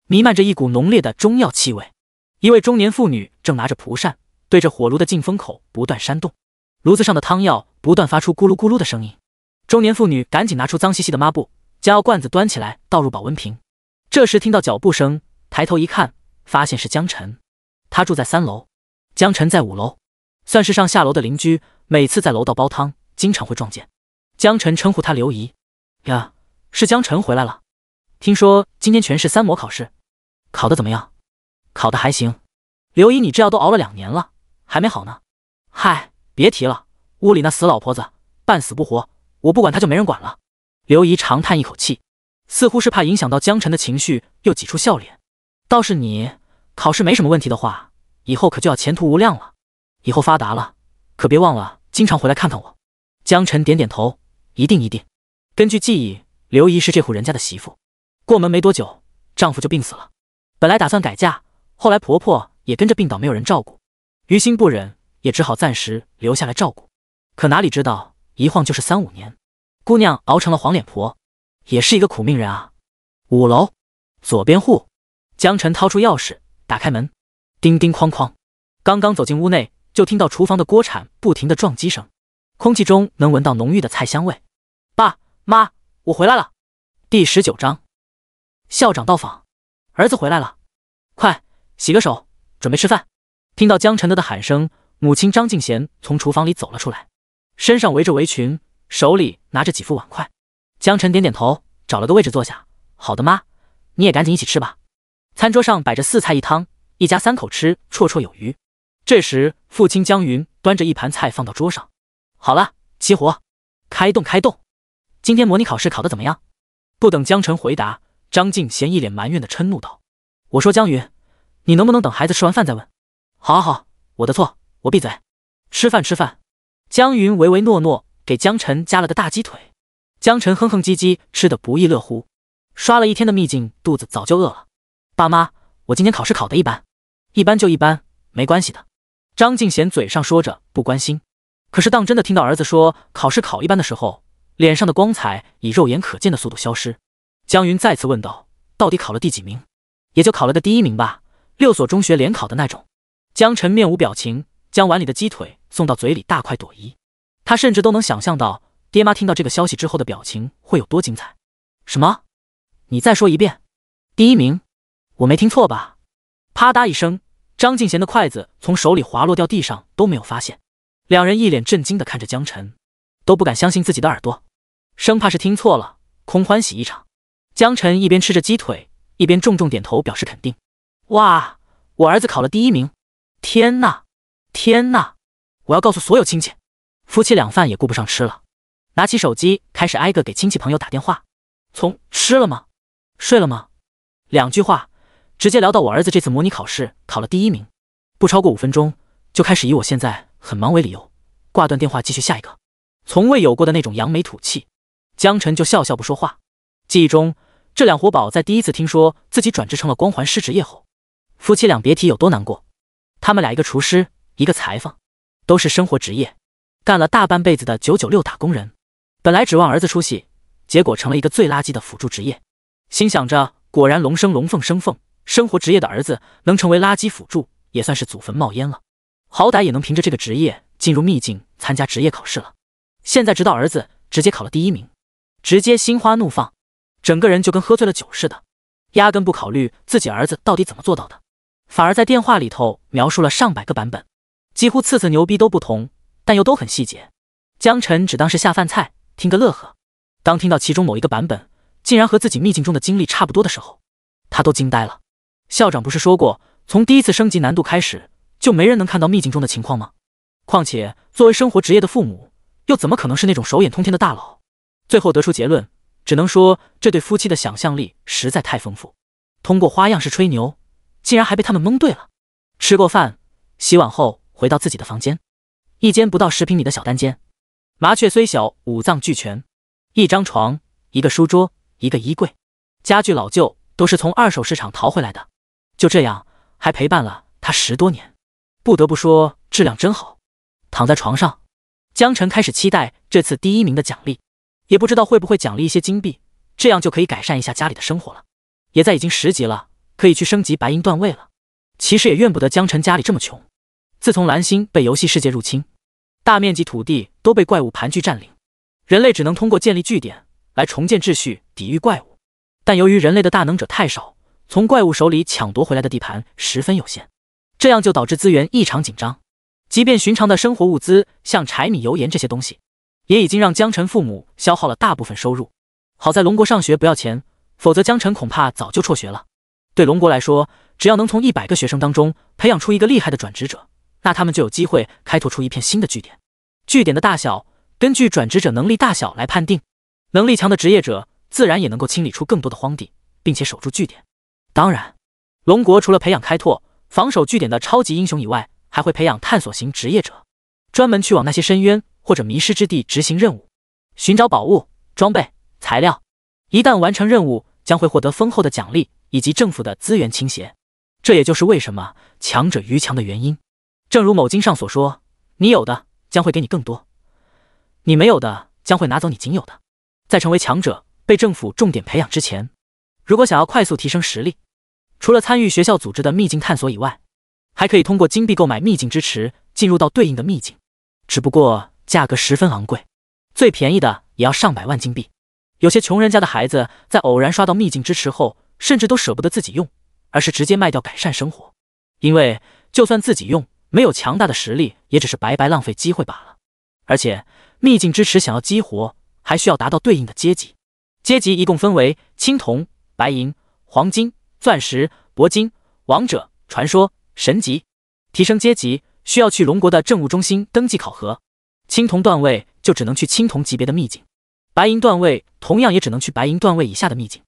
弥漫着一股浓烈的中药气味，一位中年妇女正拿着蒲扇对着火炉的进风口不断扇动。炉子上的汤药不断发出咕噜咕噜的声音。中年妇女赶紧拿出脏兮兮的抹布，将药罐子端起来倒入保温瓶。这时听到脚步声，抬头一看，发现是江晨。他住在3楼，江晨在5楼，算是上下楼的邻居，每次在楼道煲汤，经常会撞见。江晨称呼他刘姨。呀，是江晨回来了。听说今天全市3模考试，考得怎么样？考得还行。刘姨，你这药都熬了2年了，还没好呢。嗨，别提了，屋里那死老婆子半死不活，我不管她就没人管了。刘姨长叹一口气，似乎是怕影响到江晨的情绪，又挤出笑脸。倒是你考试没什么问题的话，以后可就要前途无量了。以后发达了，可别忘了经常回来看看我。江晨点点头，一定一定。根据记忆，刘姨是这户人家的媳妇，过门没多久，丈夫就病死了。本来打算改嫁，后来婆婆也跟着病倒，没有人照顾，于心不忍，也只好暂时留下来照顾。可哪里知道，一晃就是3、5年，姑娘熬成了黄脸婆，也是一个苦命人啊。5楼左边户，江晨掏出钥匙，打开门，叮叮哐哐，刚刚走进屋内，就听到厨房的锅铲不停的撞击声，空气中能闻到浓郁的菜香味。爸妈，我回来了。第19章，校长到访，儿子回来了，快洗个手，准备吃饭。听到江晨的喊声，母亲张静贤从厨房里走了出来，身上围着围裙，手里拿着几副碗筷。江晨点点头，找了个位置坐下。好的妈，你也赶紧一起吃吧。餐桌上摆着4菜1汤，一家3口吃绰绰有余。这时父亲江云端着一盘菜放到桌上。好了，起火，开动开动。今天模拟考试考得怎么样？不等江晨回答，张静贤一脸埋怨的嗔怒道：我说江云，你能不能等孩子吃完饭再问？好好好，我的错，我闭嘴。吃饭吃饭。江云唯唯诺诺，给江晨夹了个大鸡腿。江晨哼哼唧唧，吃得不亦乐乎。刷了一天的秘境，肚子早就饿了。爸妈，我今天考试考得一般，一般就一般，没关系的。张静贤嘴上说着不关心，可是当真的听到儿子说考试考一般的时候，脸上的光彩以肉眼可见的速度消失。江云再次问道：到底考了第几名？也就考了个第1名吧，6所中学联考的那种。江晨面无表情，将碗里的鸡腿送到嘴里大快朵颐。他甚至都能想象到爹妈听到这个消息之后的表情会有多精彩。什么？你再说一遍。第1名？我没听错吧？啪嗒一声，张静贤的筷子从手里滑落掉地上，都没有发现。两人一脸震惊地看着江晨，都不敢相信自己的耳朵，生怕是听错了，空欢喜一场。江晨一边吃着鸡腿，一边重重点头表示肯定。哇，我儿子考了第1名！天哪，天哪！我要告诉所有亲戚。夫妻俩饭也顾不上吃了，拿起手机开始挨个给亲戚朋友打电话。从吃了吗？睡了吗？2句话直接聊到我儿子这次模拟考试考了第1名，不超过5分钟就开始以我现在很忙为理由挂断电话，继续下一个。从未有过的那种扬眉吐气，江晨就笑笑不说话。记忆中，这2活宝在第一次听说自己转职成了光环师职业后，夫妻俩别提有多难过。他们俩一个厨师，一个裁缝，都是生活职业，干了大半辈子的996打工人。本来指望儿子出息，结果成了一个最垃圾的辅助职业。心想着，果然龙生龙，凤生凤，生活职业的儿子能成为垃圾辅助，也算是祖坟冒烟了。好歹也能凭着这个职业进入秘境参加职业考试了。现在直到儿子直接考了第1名，直接心花怒放，整个人就跟喝醉了酒似的，压根不考虑自己儿子到底怎么做到的，反而在电话里头描述了上百个版本，几乎次次牛逼都不同，但又都很细节。江晨只当是下饭菜，听个乐呵。当听到其中某一个版本竟然和自己秘境中的经历差不多的时候，他都惊呆了。校长不是说过，从第1次升级难度开始，就没人能看到秘境中的情况吗？况且作为生活职业的父母，又怎么可能是那种手眼通天的大佬？最后得出结论，只能说这对夫妻的想象力实在太丰富，通过花样式吹牛，竟然还被他们蒙对了。吃过饭，洗碗后回到自己的房间，一间不到10平米的小单间，麻雀虽小，五脏俱全，一张床，一个书桌，一个衣柜，家具老旧，都是从2手市场淘回来的。就这样，还陪伴了他10多年，不得不说质量真好。躺在床上，江晨开始期待这次第1名的奖励，也不知道会不会奖励一些金币，这样就可以改善一下家里的生活了。也在已经10级了，可以去升级白银段位了。其实也怨不得江晨家里这么穷，自从蓝星被游戏世界入侵，大面积土地都被怪物盘踞占领，人类只能通过建立据点来重建秩序，抵御怪物。但由于人类的大能者太少，从怪物手里抢夺回来的地盘十分有限，这样就导致资源异常紧张。即便寻常的生活物资，像柴米油盐这些东西，也已经让江辰父母消耗了大部分收入。好在龙国上学不要钱，否则江辰恐怕早就辍学了。对龙国来说，只要能从100个学生当中培养出一个厉害的转职者，那他们就有机会开拓出一片新的据点。据点的大小根据转职者能力大小来判定，能力强的职业者自然也能够清理出更多的荒地，并且守住据点。当然，龙国除了培养开拓、防守据点的超级英雄以外，还会培养探索型职业者，专门去往那些深渊或者迷失之地执行任务，寻找宝物、装备、材料。一旦完成任务，将会获得丰厚的奖励以及政府的资源倾斜。这也就是为什么强者愈强的原因。正如某经上所说，你有的将会给你更多，你没有的将会拿走你仅有的。在成为强者、被政府重点培养之前，如果想要快速提升实力，除了参与学校组织的秘境探索以外，还可以通过金币购买秘境之池，进入到对应的秘境。只不过价格十分昂贵，最便宜的也要上百万金币。有些穷人家的孩子在偶然刷到秘境之池后，甚至都舍不得自己用，而是直接卖掉改善生活。因为就算自己用，没有强大的实力，也只是白白浪费机会罢了。而且秘境之池想要激活，还需要达到对应的阶级。阶级一共分为青铜、白银、黄金、钻石、铂金、王者、传说、神级。提升阶级需要去龙国的政务中心登记考核。青铜段位就只能去青铜级别的秘境，白银段位同样也只能去白银段位以下的秘境。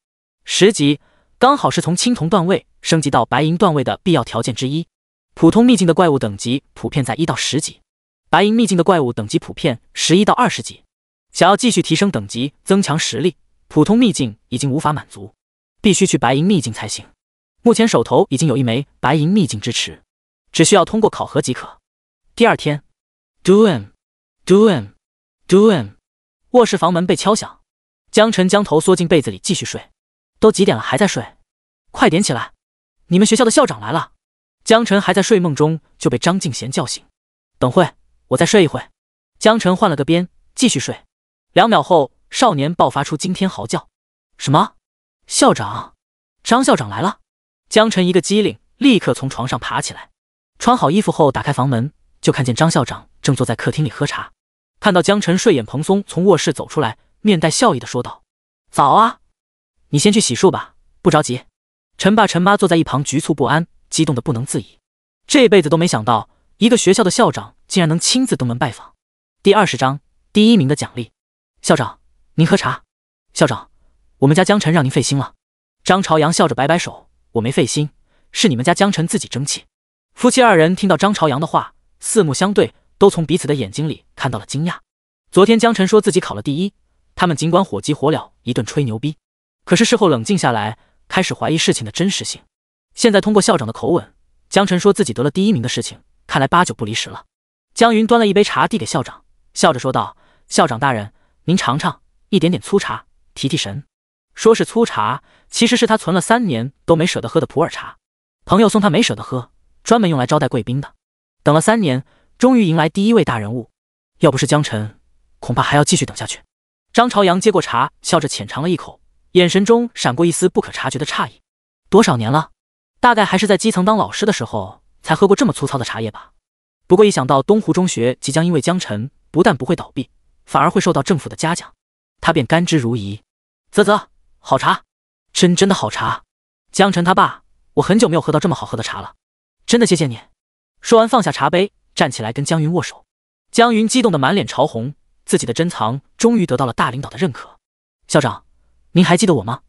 10级刚好是从青铜段位升级到白银段位的必要条件之一。普通秘境的怪物等级普遍在1到10级，白银秘境的怪物等级普遍11到20级。想要继续提升等级、增强实力，普通秘境已经无法满足，必须去白银秘境才行。目前手头已经有一枚白银秘境之池，只需要通过考核即可。第二天 ，Doom， 卧室房门被敲响，江辰将头缩进被子里继续睡。都几点了还在睡？快点起来！你们学校的校长来了。江辰还在睡梦中就被张敬贤叫醒。等会，我再睡一会。江辰换了个边，继续睡。2秒后，少年爆发出惊天嚎叫：什么？校长？张校长来了！江辰一个机灵，立刻从床上爬起来，穿好衣服后打开房门，就看见张校长正坐在客厅里喝茶。看到江辰睡眼蓬松从卧室走出来，面带笑意的说道：早啊，你先去洗漱吧，不着急。陈爸陈妈坐在一旁局促不安，激动的不能自已。这辈子都没想到一个学校的校长竟然能亲自登门拜访。第20章第1名的奖励。校长，您喝茶。校长，我们家江辰让您费心了。张朝阳笑着摆摆手，我没费心，是你们家江辰自己争气。夫妻2人听到张朝阳的话，四目相对，都从彼此的眼睛里看到了惊讶。昨天江辰说自己考了第1，他们尽管火急火燎一顿吹牛逼，可是事后冷静下来，开始怀疑事情的真实性。现在通过校长的口吻，江辰说自己得了第1名的事情，看来8九不离10了。江云端了一杯茶递给校长，笑着说道：校长大人，您尝尝，一点点粗茶，提提神。说是粗茶，其实是他存了3年都没舍得喝的普洱茶，朋友送他没舍得喝，专门用来招待贵宾的。等了3年，终于迎来第1位大人物，要不是江辰，恐怕还要继续等下去。张朝阳接过茶，笑着浅尝了一口，眼神中闪过一丝不可察觉的诧异。多少年了？大概还是在基层当老师的时候才喝过这么粗糙的茶叶吧。不过一想到东湖中学即将因为江辰不但不会倒闭，反而会受到政府的嘉奖，他便甘之如饴。啧，好茶，真的好茶。江辰他爸，我很久没有喝到这么好喝的茶了，真的谢谢你。说完放下茶杯，站起来跟江云握手。江云激动得满脸潮红，自己的珍藏终于得到了大领导的认可。校长，您还记得我吗？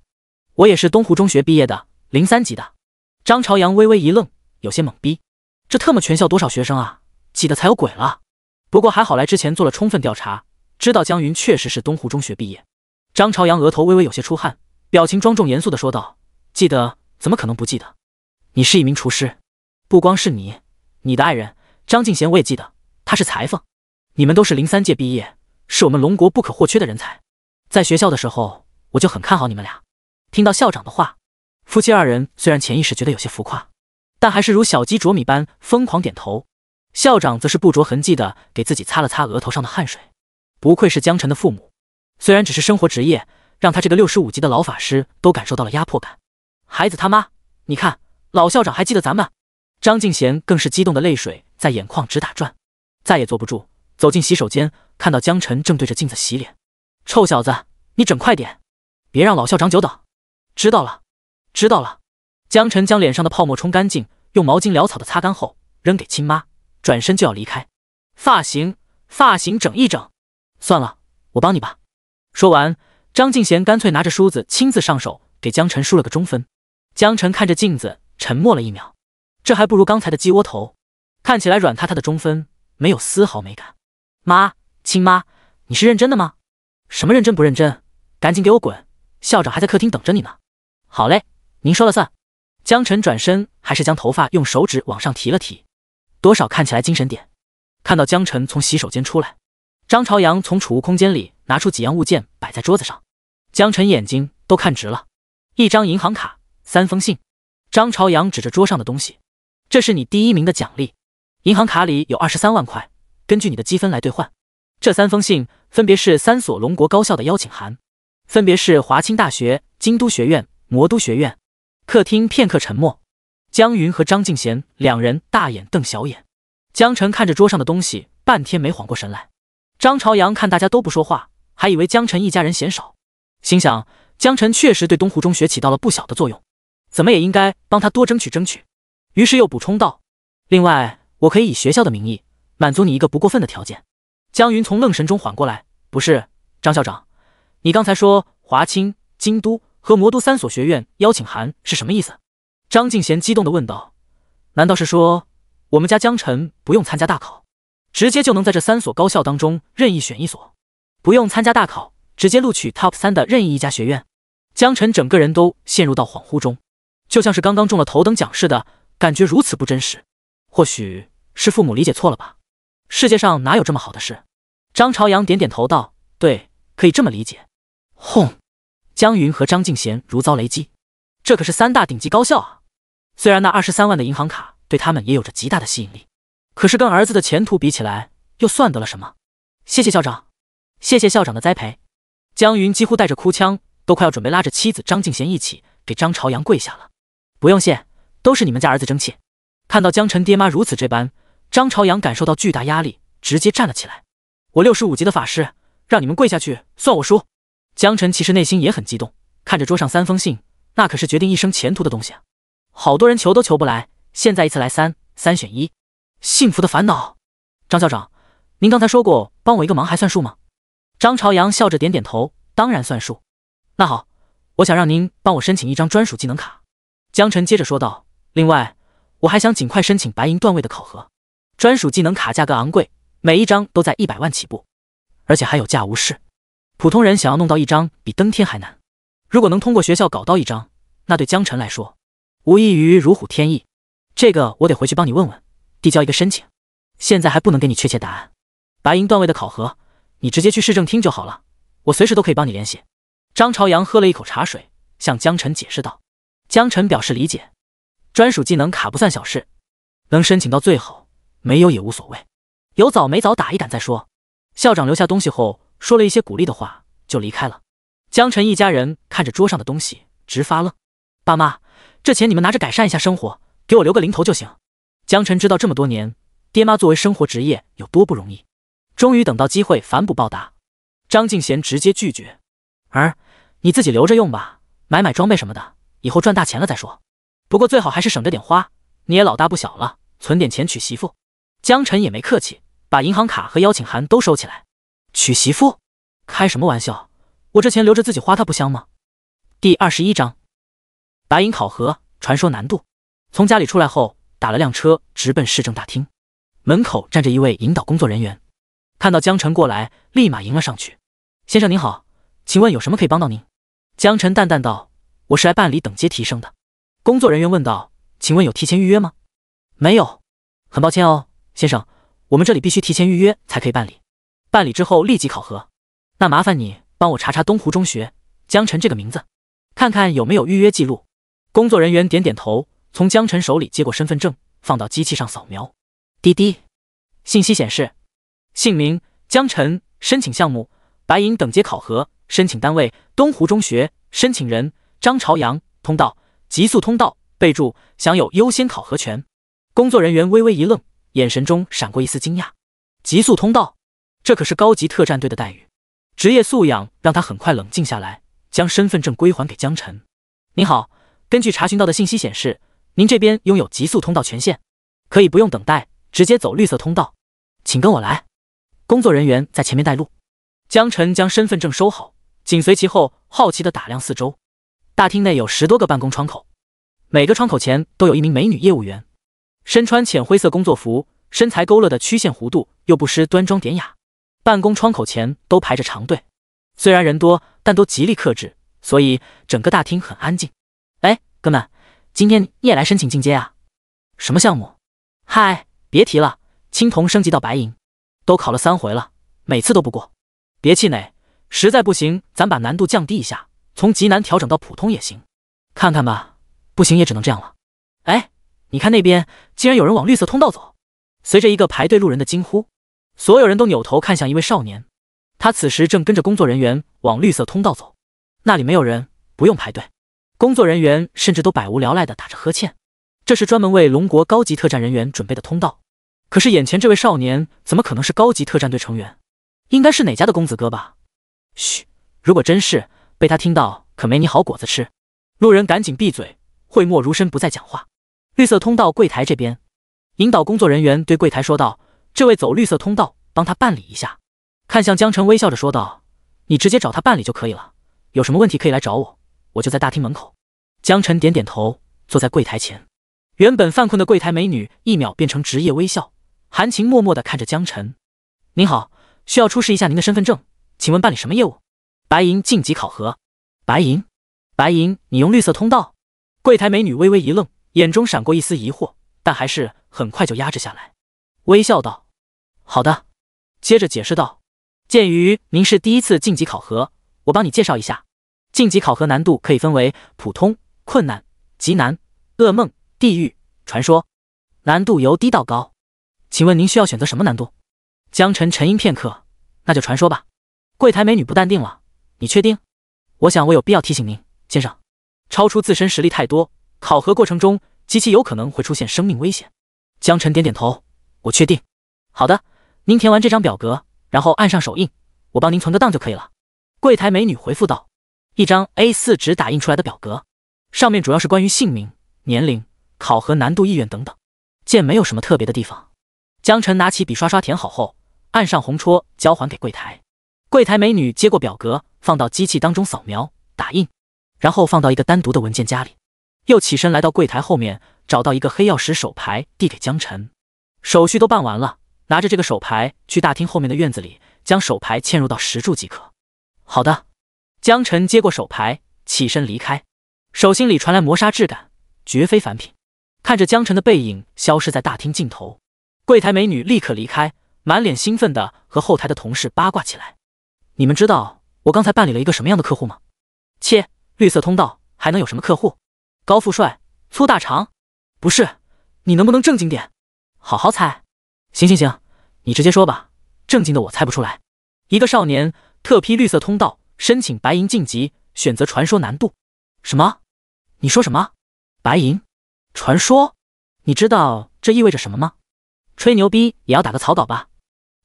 我也是东湖中学毕业的，03级的。张朝阳微微一愣，有些懵逼，这特么全校多少学生啊，记得才有鬼了。不过还好来之前做了充分调查，知道江云确实是东湖中学毕业。张朝阳额头微微有些出汗，表情庄重严肃地说道：记得？怎么可能不记得？你是一名厨师，不光是你，你的爱人张敬贤我也记得，他是裁缝。你们都是03届毕业，是我们龙国不可或缺的人才。在学校的时候我就很看好你们俩。听到校长的话，夫妻2人虽然潜意识觉得有些浮夸，但还是如小鸡啄米般疯狂点头。校长则是不着痕迹的给自己擦了擦额头上的汗水。不愧是江晨的父母，虽然只是生活职业，让他这个65级的老法师都感受到了压迫感。孩子他妈，你看，老校长还记得咱们。张敬贤更是激动的泪水在眼眶直打转，再也坐不住，走进洗手间，看到江晨正对着镜子洗脸。臭小子，你整快点，别让老校长久等。知道了，知道了。江晨将脸上的泡沫冲干净，用毛巾潦草的擦干后扔给亲妈，转身就要离开。发型整一整。算了，我帮你吧。说完，张敬贤干脆拿着梳子亲自上手，给江晨梳了个中分。江晨看着镜子，沉默了1秒，这还不如刚才的鸡窝头，看起来软塌塌的中分，没有丝毫美感。妈，亲妈，你是认真的吗？什么认真不认真？赶紧给我滚！校长还在客厅等着你呢。好嘞，您说了算。江晨转身，还是将头发用手指往上提了提，多少看起来精神点。看到江晨从洗手间出来，张朝阳从储物空间里拿出几样物件摆在桌子上，江晨眼睛都看直了。1张银行卡，3封信。张朝阳指着桌上的东西，这是你第1名的奖励，银行卡里有23万块，根据你的积分来兑换。这3封信分别是3所龙国高校的邀请函，分别是华清大学、京都学院、魔都学院。客厅片刻沉默，江云和张敬贤2人大眼瞪小眼。江晨看着桌上的东西，半天没缓过神来。张朝阳看大家都不说话，还以为江晨一家人嫌少，心想江晨确实对东湖中学起到了不小的作用，怎么也应该帮他多争取争取。于是又补充道，另外我可以以学校的名义满足你一个不过分的条件。江云从愣神中缓过来，不是，张校长，你刚才说华清、京都和魔都3所学院邀请函是什么意思？张敬贤激动地问道，难道是说我们家江晨不用参加大考，直接就能在这3所高校当中任意选一所，不用参加大考，直接录取 Top 3的任意一家学院？江晨整个人都陷入到恍惚中，就像是刚刚中了头等奖似的，感觉如此不真实。或许是父母理解错了吧，世界上哪有这么好的事？张朝阳点点头道，对，可以这么理解。轰！江云和张敬贤如遭雷击，这可是3大顶级高校啊！虽然那23万的银行卡对他们也有着极大的吸引力，可是跟儿子的前途比起来，又算得了什么？谢谢校长，谢谢校长的栽培。江云几乎带着哭腔，都快要准备拉着妻子张敬贤一起给张朝阳跪下了。不用谢，都是你们家儿子争气。看到江晨爹妈如此这般，张朝阳感受到巨大压力，直接站了起来。我65级的法师，让你们跪下去，算我输。江晨其实内心也很激动，看着桌上3封信，那可是决定一生前途的东西啊！好多人求都求不来，现在一次来3选1，幸福的烦恼。张校长，您刚才说过帮我一个忙还算数吗？张朝阳笑着点点头，当然算数。那好，我想让您帮我申请1张专属技能卡。江晨接着说道，另外我还想尽快申请白银段位的考核，专属技能卡价格昂贵，每1张都在100万起步，而且还有价无市，普通人想要弄到1张比登天还难。如果能通过学校搞到1张，那对江晨来说无异于如虎添翼。这个我得回去帮你问问，递交一个申请，现在还不能给你确切答案。白银段位的考核，你直接去市政厅就好了，我随时都可以帮你联系。张朝阳喝了一口茶水，向江晨解释道。江晨表示理解，专属技能卡不算小事，能申请到最后，没有也无所谓，有早没早打一杆再说。校长留下东西后说了一些鼓励的话，就离开了。江晨一家人看着桌上的东西直发愣，爸妈，这钱你们拿着改善一下生活，给我留个零头就行。江晨知道这么多年爹妈作为生活职业有多不容易，终于等到机会反哺报答。张敬贤直接拒绝，儿，你自己留着用吧，买装备什么的，以后赚大钱了再说，不过最好还是省着点花，你也老大不小了，存点钱娶媳妇。江晨也没客气，把银行卡和邀请函都收起来。娶媳妇？开什么玩笑，我这钱留着自己花它不香吗？第21章白银考核传说难度。从家里出来后，打了辆车直奔市政大厅，门口站着一位引导工作人员，看到江晨过来，立马迎了上去。先生您好，请问有什么可以帮到您？江晨淡淡道，我是来办理等阶提升的。工作人员问道，请问有提前预约吗？没有。很抱歉哦，先生，我们这里必须提前预约才可以办理，办理之后立即考核。那麻烦你帮我查查东湖中学江晨这个名字，看看有没有预约记录。工作人员点点头，从江晨手里接过身份证，放到机器上扫描。滴滴，信息显示：姓名江晨，申请项目白银等阶考核，申请单位东湖中学，申请人张朝阳，通道极速通道，备注享有优先考核权。工作人员微微一愣，眼神中闪过一丝惊讶。极速通道，这可是高级特战队的待遇。职业素养让他很快冷静下来，将身份证归还给江晨。您好，根据查询到的信息显示，您这边拥有极速通道权限，可以不用等待，直接走绿色通道，请跟我来。工作人员在前面带路。江晨将身份证收好，紧随其后，好奇地打量四周。大厅内有10多个办公窗口，每个窗口前都有一名美女业务员，身穿浅灰色工作服，身材勾勒的曲线弧度又不失端庄典雅。办公窗口前都排着长队，虽然人多，但都极力克制，所以整个大厅很安静。哎，哥们，今天你也来申请进阶啊？什么项目？嗨，别提了，青铜升级到白银，都考了3回了，每次都不过。别气馁，实在不行，咱把难度降低一下，从极难调整到普通也行。看看吧，不行也只能这样了。哎，你看那边，竟然有人往绿色通道走。随着一个排队路人的惊呼，所有人都扭头看向一位少年，他此时正跟着工作人员往绿色通道走。那里没有人，不用排队。工作人员甚至都百无聊赖地打着呵欠，这是专门为龙国高级特战人员准备的通道。可是眼前这位少年怎么可能是高级特战队成员？应该是哪家的公子哥吧？嘘，如果真是，被他听到可没你好果子吃。路人赶紧闭嘴，讳莫如深，不再讲话。绿色通道柜台这边，引导工作人员对柜台说道：这位走绿色通道，帮他办理一下。看向江晨，微笑着说道：你直接找他办理就可以了，有什么问题可以来找我，我就在大厅门口。江晨点点头，坐在柜台前。原本犯困的柜台美女一秒变成职业微笑，含情脉脉地看着江晨。您好，需要出示一下您的身份证，请问办理什么业务？白银晋级考核。白银？白银，你用绿色通道？柜台美女微微一愣，眼中闪过一丝疑惑，但还是很快就压制下来，微笑道：好的。接着解释道：鉴于您是第一次晋级考核，我帮你介绍一下，晋级考核难度可以分为普通、困难、极难、噩梦、地狱、传说，难度由低到高。请问您需要选择什么难度？江晨沉吟片刻，那就传说吧。柜台美女不淡定了，你确定？我想我有必要提醒您，先生，超出自身实力太多，考核过程中极其有可能会出现生命危险。江晨点点头，我确定。好的，您填完这张表格，然后按上手印，我帮您存个档就可以了。柜台美女回复道。一张 A4 纸打印出来的表格，上面主要是关于姓名、年龄、考核难度、意愿等等，见没有什么特别的地方。江晨拿起笔刷刷填好后，按上红戳交还给柜台。柜台美女接过表格，放到机器当中扫描打印，然后放到一个单独的文件夹里，又起身来到柜台后面，找到一个黑曜石手牌递给江晨。手续都办完了，拿着这个手牌去大厅后面的院子里，将手牌嵌入到石柱即可。好的。江晨接过手牌，起身离开，手心里传来磨砂质感，绝非凡品。看着江晨的背影消失在大厅尽头，柜台美女立刻离开，满脸兴奋地和后台的同事八卦起来。你们知道我刚才办理了一个什么样的客户吗？切，绿色通道还能有什么客户？高富帅、粗大长？不是，你能不能正经点？好好猜。行行行，你直接说吧，正经的我猜不出来。一个少年特批绿色通道，申请白银晋级，选择传说难度。什么？你说什么？白银？传说？你知道这意味着什么吗？吹牛逼也要打个草稿吧。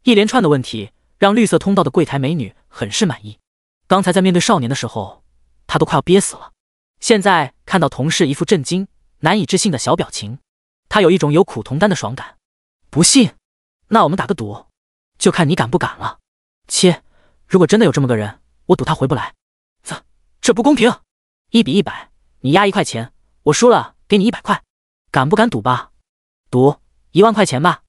一连串的问题让绿色通道的柜台美女很是满意。刚才在面对少年的时候，她都快要憋死了。现在看到同事一副震惊、难以置信的小表情，她有一种有苦同担的爽感。不信？那我们打个赌，就看你敢不敢了。切，如果真的有这么个人，我赌他回不来。这不公平！1比100，你压1块钱，我输了给你100块，敢不敢赌吧？赌1万块钱吧。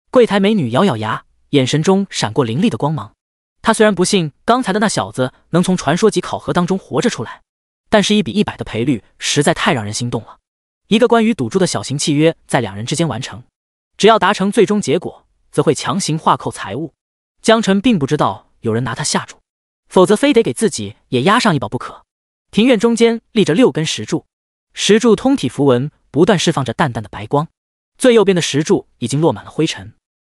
柜台美女咬咬牙，眼神中闪过凌厉的光芒。她虽然不信刚才的那小子能从传说级考核当中活着出来，但是1比100的赔率实在太让人心动了。一个关于赌注的小型契约在两人之间完成，只要达成最终结果，则会强行划扣财物。江晨并不知道有人拿他下注，否则非得给自己也押上一宝不可。庭院中间立着6根石柱，石柱通体符文不断释放着淡淡的白光，最右边的石柱已经落满了灰尘，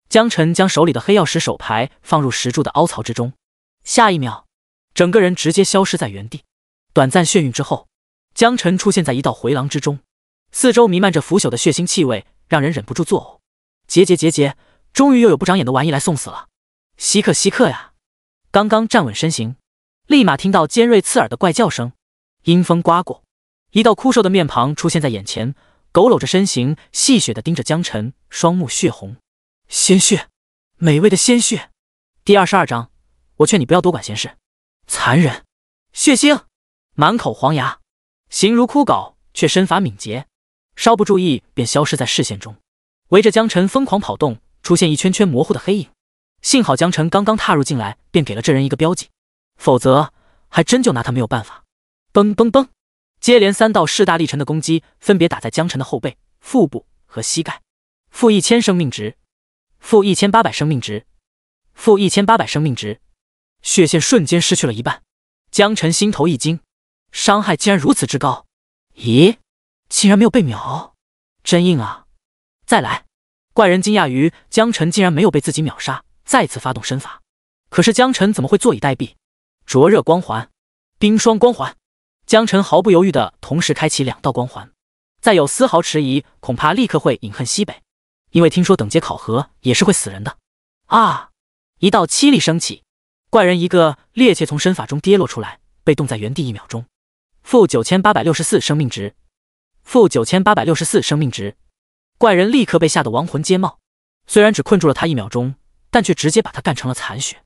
江晨将手里的黑曜石手牌放入石柱的凹槽之中，下一秒，整个人直接消失在原地。短暂眩晕之后，江晨出现在一道回廊之中，四周弥漫着腐朽的血腥气味，让人忍不住作呕。结，终于又有不长眼的玩意来送死了！稀客呀！刚刚站稳身形，立马听到尖锐刺耳的怪叫声，阴风刮过，一道枯瘦的面庞出现在眼前，佝偻着身形，戏谑地盯着江晨，双目血红。鲜血，美味的鲜血。第22章，我劝你不要多管闲事。残忍，血腥，满口黄牙，形如枯槁，却身法敏捷，稍不注意便消失在视线中。围着江晨疯狂跑动，出现一圈圈模糊的黑影。幸好江晨刚刚踏入进来，便给了这人一个标记，否则还真就拿他没有办法。嘣嘣嘣，接连3道势大力沉的攻击，分别打在江晨的后背、腹部和膝盖。负1000生命值，负1800生命值，负1800生命值，血线瞬间失去了一半。江晨心头一惊，伤害竟然如此之高！咦，竟然没有被秒，真硬啊！再来！怪人惊讶于江晨竟然没有被自己秒杀，再次发动身法。可是江晨怎么会坐以待毙？灼热光环，冰霜光环。江晨毫不犹豫地同时开启2道光环，再有丝毫迟疑，恐怕立刻会饮恨西北。因为听说等阶考核也是会死人的。啊！一道凄厉升起，怪人一个趔趄从身法中跌落出来，被冻在原地1秒钟。负9864生命值，负9864生命值。怪人立刻被吓得亡魂皆冒，虽然只困住了他1秒钟，但却直接把他干成了残血。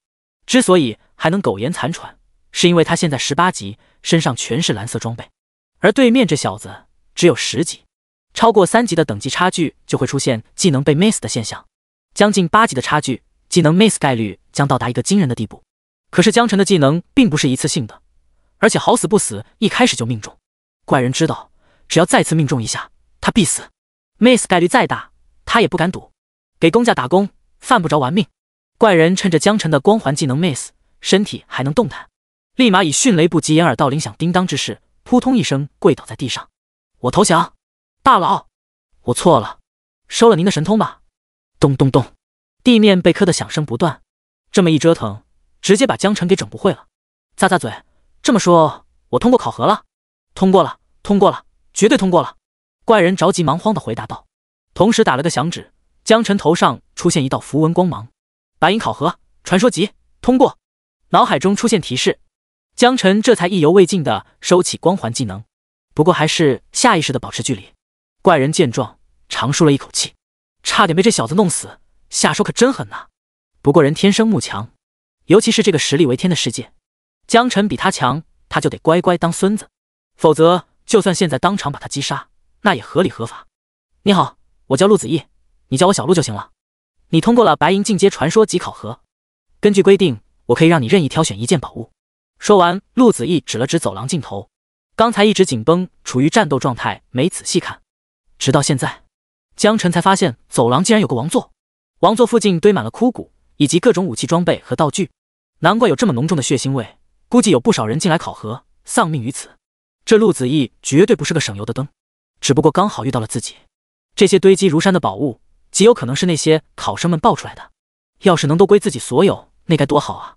之所以还能苟延残喘，是因为他现在18级，身上全是蓝色装备，而对面这小子只有10级。超过3级的等级差距就会出现技能被 miss 的现象，将近8级的差距，技能 miss 概率将到达一个惊人的地步。可是江晨的技能并不是一次性的，而且好死不死一开始就命中。怪人知道，只要再次命中一下，他必死。miss 概率再大，他也不敢赌。给公家打工，犯不着玩命。怪人趁着江晨的光环技能 miss， 身体还能动弹，立马以迅雷不及掩耳盗铃响叮当之势，扑通一声跪倒在地上。我投降，大佬，我错了，收了您的神通吧。咚咚咚，地面被磕的响声不断。这么一折腾，直接把江晨给整不会了。咂咂嘴，这么说，我通过考核了？通过了，绝对通过了。怪人着急忙慌地回答道，同时打了个响指，江晨头上出现一道符文光芒。白银考核，传说级，通过。脑海中出现提示，江晨这才意犹未尽地收起光环技能，不过还是下意识地保持距离。怪人见状，长舒了一口气，差点被这小子弄死，下手可真狠呐。不过人天生慕强，尤其是这个实力为天的世界，江晨比他强，他就得乖乖当孙子，否则就算现在当场把他击杀，那也合理合法。你好，我叫陆子毅，你叫我小陆就行了。你通过了白银进阶传说级考核，根据规定，我可以让你任意挑选1件宝物。说完，陆子毅指了指走廊尽头，刚才一直紧绷，处于战斗状态，没仔细看。直到现在，江晨才发现走廊竟然有个王座，王座附近堆满了枯骨以及各种武器装备和道具，难怪有这么浓重的血腥味，估计有不少人进来考核，丧命于此。这陆子毅绝对不是个省油的灯，只不过刚好遇到了自己。这些堆积如山的宝物，极有可能是那些考生们爆出来的，要是能都归自己所有，那该多好啊！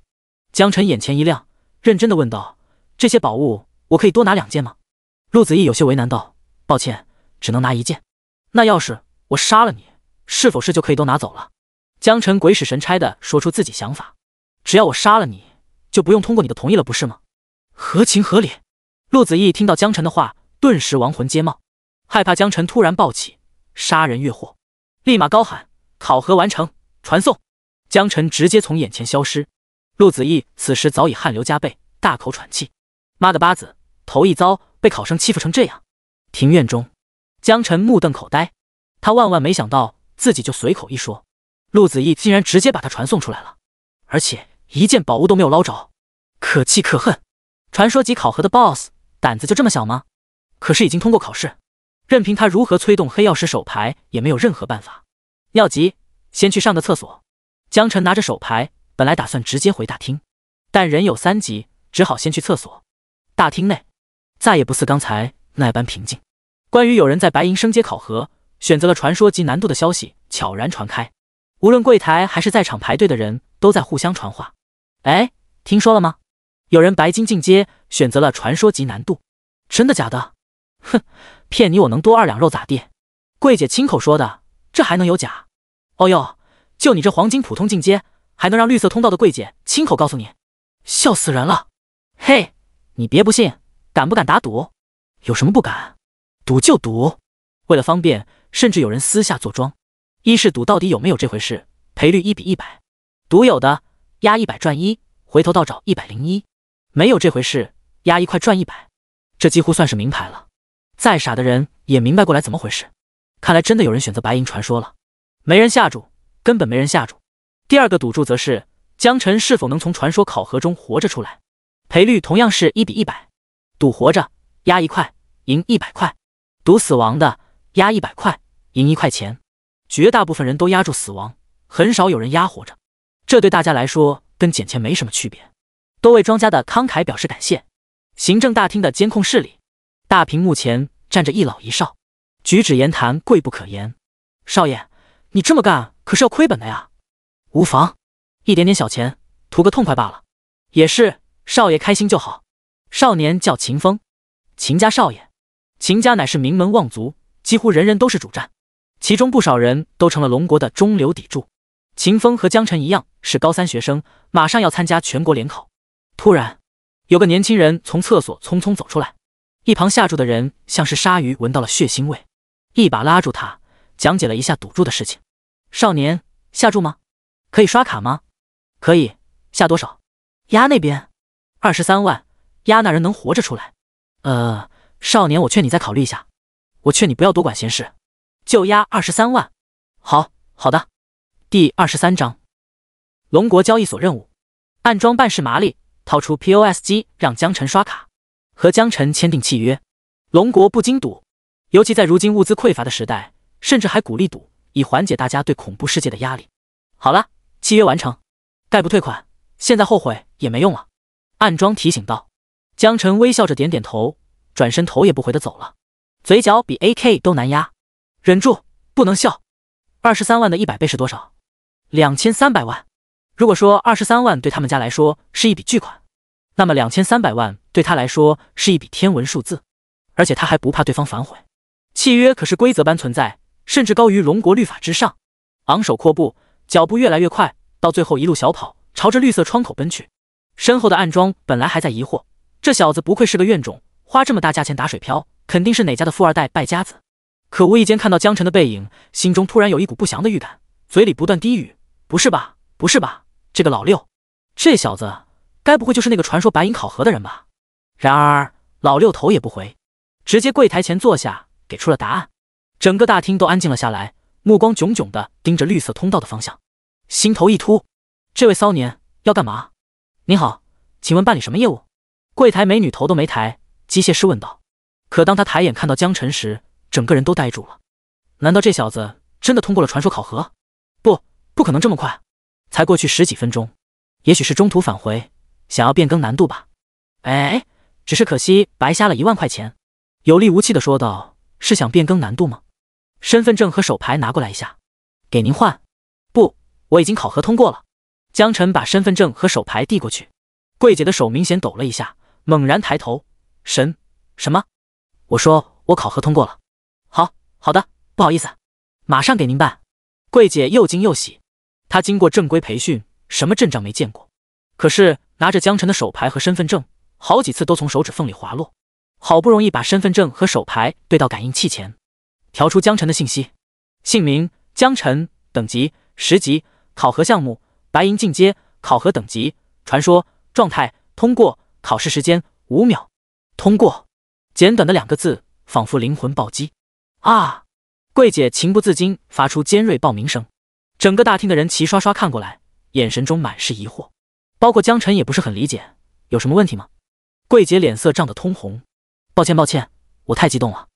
江晨眼前一亮，认真地问道：“这些宝物我可以多拿2件吗？”陆子毅有些为难道：“抱歉，只能拿1件。那要是我杀了你，是否就可以都拿走了？”江晨鬼使神差地说出自己想法：“只要我杀了你，就不用通过你的同意了，不是吗？”合情合理。陆子毅听到江晨的话，顿时亡魂皆冒，害怕江晨突然暴起，杀人越货，立马高喊：“考核完成，传送！”江晨直接从眼前消失。陆子毅此时早已汗流浃背，大口喘气。妈的巴子，头一遭被考生欺负成这样。庭院中，江晨目瞪口呆，他万没想到自己就随口一说，陆子毅竟然直接把他传送出来了，而且1件宝物都没有捞着，可气可恨。传说级考核的 BOSS 胆子就这么小吗？可是已经通过考试，任凭他如何催动黑曜石手牌也没有任何办法。尿急，先去上个厕所。江晨拿着手牌，本来打算直接回大厅，但人有3急，只好先去厕所。大厅内再也不似刚才那般平静，关于有人在白银升阶考核选择了传说级难度的消息悄然传开。无论柜台还是在场排队的人都在互相传话。哎，听说了吗？有人白金进阶选择了传说级难度。真的假的？哼，骗你我能多2两肉咋地？柜姐亲口说的，这还能有假？哦哟，就你这黄金普通进阶，还能让绿色通道的柜姐亲口告诉你？笑死人了！嘿，你别不信，敢不敢打赌？有什么不敢？赌就赌。为了方便，甚至有人私下坐庄。一是赌到底有没有这回事，赔率1比100，赌有的压100赚1，回头倒找101；没有这回事，压1块赚100，这几乎算是明牌了。再傻的人也明白过来怎么回事。看来真的有人选择白银传说了，没人下注，根本没人下注。第二个赌注则是江辰是否能从传说考核中活着出来，赔率同样是1比100，赌活着压1块赢100块，赌死亡的压100块赢1块钱。绝大部分人都压住死亡，很少有人压活着，这对大家来说跟捡钱没什么区别。都为庄家的慷慨表示感谢。行政大厅的监控室里，大屏幕前站着一老一少，举止言谈贵不可言。少爷，你这么干可是要亏本的呀。无妨，一点点小钱，图个痛快罢了。也是，少爷开心就好。少年叫秦风，秦家少爷。秦家乃是名门望族，几乎人人都是主战，其中不少人都成了龙国的中流砥柱。秦风和江辰一样是高3学生，马上要参加全国联考。突然，有个年轻人从厕所匆匆走出来，一旁下注的人像是鲨鱼闻到了血腥味，一把拉住他，讲解了一下赌注的事情。少年，下注吗？可以刷卡吗？可以，下多少？压那边23万，压那人能活着出来。少年，我劝你再考虑一下，我劝你不要多管闲事，就压23万。好的。第23章，龙国交易所任务。暗装办事麻利，掏出 POS 机让江辰刷卡，和江辰签订契约。龙国不禁赌，尤其在如今物资匮乏的时代，甚至还鼓励赌，以缓解大家对恐怖世界的压力。好了，契约完成，概不退款，现在后悔也没用了。暗装提醒道。江辰微笑着点点头，转身头也不回的走了，嘴角比 AK 都难压。忍住，不能笑。23万的100倍是多少？2300万。如果说23万对他们家来说是一笔巨款，那么2300万对他来说是一笔天文数字，而且他还不怕对方反悔。契约可是规则般存在，甚至高于龙国律法之上。昂首阔步，脚步越来越快，到最后一路小跑，朝着绿色窗口奔去。身后的暗装本来还在疑惑，这小子不愧是个怨种，花这么大价钱打水漂，肯定是哪家的富二代败家子。可无意间看到江辰的背影，心中突然有一股不祥的预感，嘴里不断低语：不是吧，不是吧，这个老六，这小子该不会就是那个传说白银考核的人吧？然而老六头也不回，直接柜台前坐下，给出了答案。整个大厅都安静了下来，目光炯炯地盯着绿色通道的方向。心头一突，这位骚年要干嘛？您好，请问办理什么业务？柜台美女头都没抬，机械式问道。可当他抬眼看到江辰时，整个人都呆住了。难道这小子真的通过了传说考核？不可能这么快，才过去10几分钟，也许是中途返回，想要变更难度吧。只是可惜白瞎了1万块钱。有力无气地说道，是想变更难度吗？身份证和手牌拿过来一下，给您换。不，我已经考核通过了。江辰把身份证和手牌递过去，柜姐的手明显抖了一下，猛然抬头，什么？我说我考核通过了。好的，不好意思，马上给您办。柜姐又惊又喜，她经过正规培训，什么阵仗没见过，可是拿着江辰的手牌和身份证，好几次都从手指缝里滑落。好不容易把身份证和手牌对到感应器前，调出江辰的信息：姓名江辰，等级10级，考核项目白银进阶，考核等级传说，状态通过，考试时间5秒。通过。简短的2个字，仿佛灵魂暴击。啊！柜姐情不自禁发出尖锐报名声，整个大厅的人齐刷刷看过来，眼神中满是疑惑，包括江辰也不是很理解，有什么问题吗？柜姐脸色涨得通红，抱歉，我太激动了，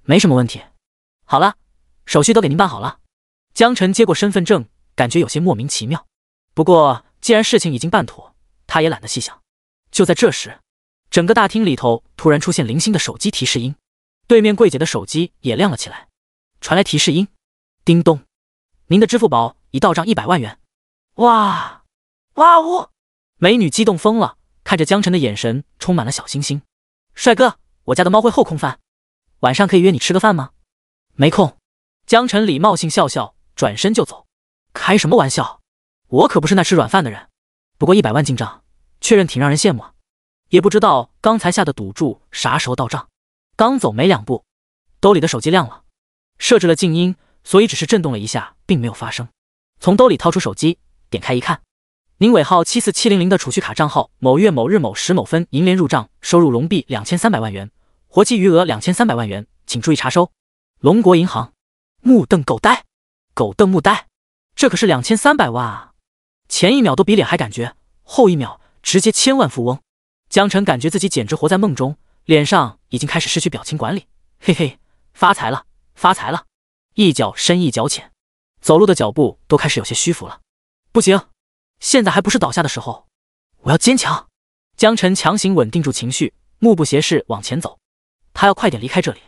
没什么问题。好了，手续都给您办好了。江辰接过身份证，感觉有些莫名其妙，不过既然事情已经办妥，他也懒得细想。就在这时，整个大厅里头突然出现零星的手机提示音，对面柜姐的手机也亮了起来，传来提示音：叮咚，您的支付宝已到账100万元。哇哇呜！美女激动疯了，看着江晨的眼神充满了小星星。帅哥，我家的猫会后空翻，晚上可以约你吃个饭吗？没空。江晨礼貌性笑笑，转身就走。开什么玩笑，我可不是那吃软饭的人。不过100万进账，确认挺让人羡慕啊。也不知道刚才下的赌注啥时候到账。刚走没2步，兜里的手机亮了，设置了静音，所以只是震动了一下，并没有发声。从兜里掏出手机，点开一看，您尾号74700的储蓄卡账号某月某日某时某分银联入账，收入龙币2300万元，活期余额2300万元，请注意查收。龙国银行。目瞪狗呆，狗瞪目呆，这可是2300万啊！前一秒都比脸还感觉，后一秒直接千万富翁。江晨感觉自己简直活在梦中，脸上已经开始失去表情管理。嘿嘿，发财了，发财了！一脚深一脚浅，走路的脚步都开始有些虚浮了。不行，现在还不是倒下的时候，我要坚强。江晨强行稳定住情绪，目不斜视往前走，他要快点离开这里，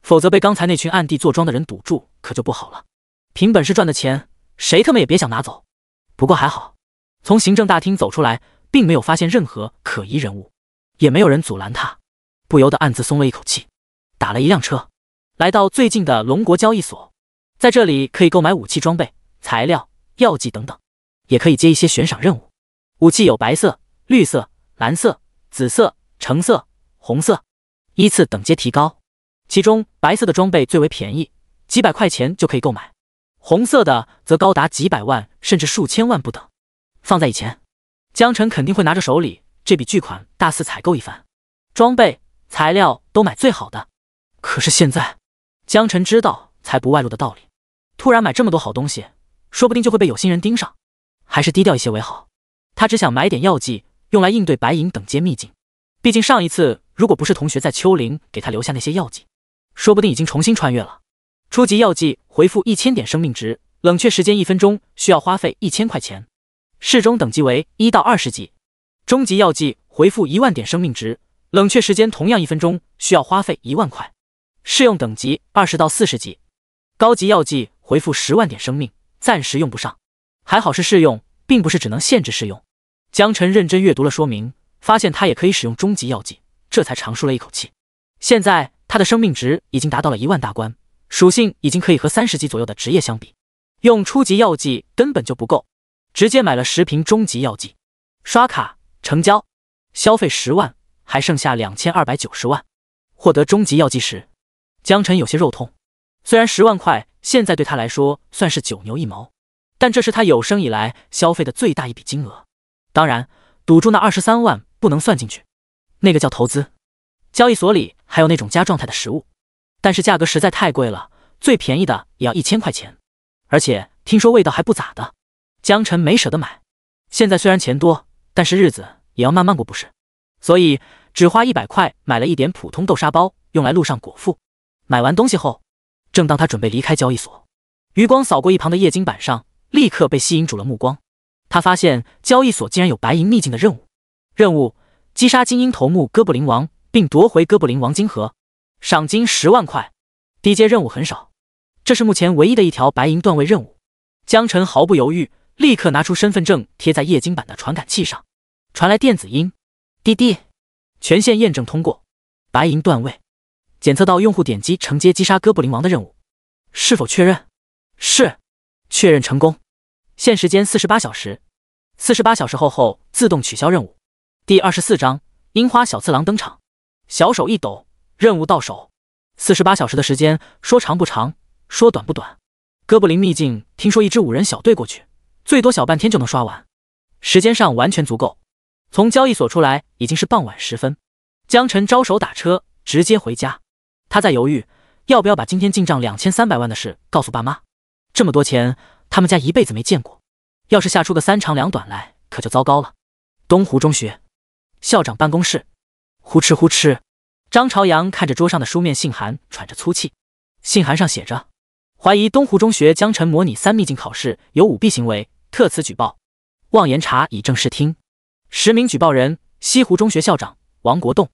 否则被刚才那群暗地坐庄的人堵住可就不好了。凭本事赚的钱，谁他妈也别想拿走。不过还好，从行政大厅走出来，并没有发现任何可疑人物，也没有人阻拦他，不由得暗自松了一口气。打了一辆车，来到最近的龙国交易所，在这里可以购买武器装备、材料、药剂等等，也可以接一些悬赏任务。武器有白色、绿色、蓝色、紫色、橙色、红色，依次等阶提高。其中白色的装备最为便宜，几百块钱就可以购买，红色的则高达几百万甚至数千万不等。放在以前，江晨肯定会拿着手里这笔巨款大肆采购一番，装备、材料都买最好的。可是现在，江晨知道财不外露的道理，突然买这么多好东西，说不定就会被有心人盯上，还是低调一些为好。他只想买点药剂，用来应对白银等阶秘境。毕竟上一次如果不是同学在丘陵给他留下那些药剂，说不定已经重新穿越了。初级药剂回复1000点生命值，冷却时间1分钟，需要花费1000块钱。适中等级为1到20级。中级药剂回复1万点生命值，冷却时间同样1分钟，需要花费1万块。适用等级20到40级。高级药剂回复10万点生命，暂时用不上。还好是试用，并不是只能限制试用。江晨认真阅读了说明，发现他也可以使用中级药剂，这才长舒了一口气。现在他的生命值已经达到了1万大关，属性已经可以和30级左右的职业相比。用初级药剂根本就不够，直接买了10瓶中级药剂，刷卡成交，消费10万，还剩下2290万。获得中级药剂时，江晨有些肉痛。虽然10万块现在对他来说算是9牛1毛，但这是他有生以来消费的最大一笔金额。当然，赌注那23万不能算进去，那个叫投资。交易所里还有那种加状态的食物，但是价格实在太贵了，最便宜的也要1000块钱，而且听说味道还不咋的。江晨没舍得买，现在虽然钱多，但是日子也要慢慢过不是，所以只花100块买了一点普通豆沙包，用来路上果腹。买完东西后，正当他准备离开交易所，余光扫过一旁的液晶板上，立刻被吸引住了目光。他发现交易所竟然有白银秘境的任务。任务：击杀精英头目哥布林王，并夺回哥布林王金盒，赏金10万块。低阶任务很少，这是目前唯一的一条白银段位任务。江晨毫不犹豫，立刻拿出身份证贴在液晶板的传感器上，传来电子音：滴滴，权限验证通过，白银段位。检测到用户点击承接击杀哥布林王的任务，是否确认？是，确认成功。限时间48小时，48小时后自动取消任务。第24章樱花小次郎登场，小手一抖，任务到手。48小时的时间，说长不长，说短不短。哥布林秘境听说一支5人小队过去，最多小半天就能刷完，时间上完全足够。从交易所出来已经是傍晚时分，江晨招手打车直接回家。他在犹豫要不要把今天进账2300万的事告诉爸妈，这么多钱他们家一辈子没见过，要是吓出个3长2短来可就糟糕了。东湖中学校长办公室，呼哧呼哧，张朝阳看着桌上的书面信函喘着粗气。信函上写着：怀疑东湖中学江晨模拟3秘境考试有舞弊行为，特此举报，望严查以正视听。实名举报人：西湖中学校长王国栋。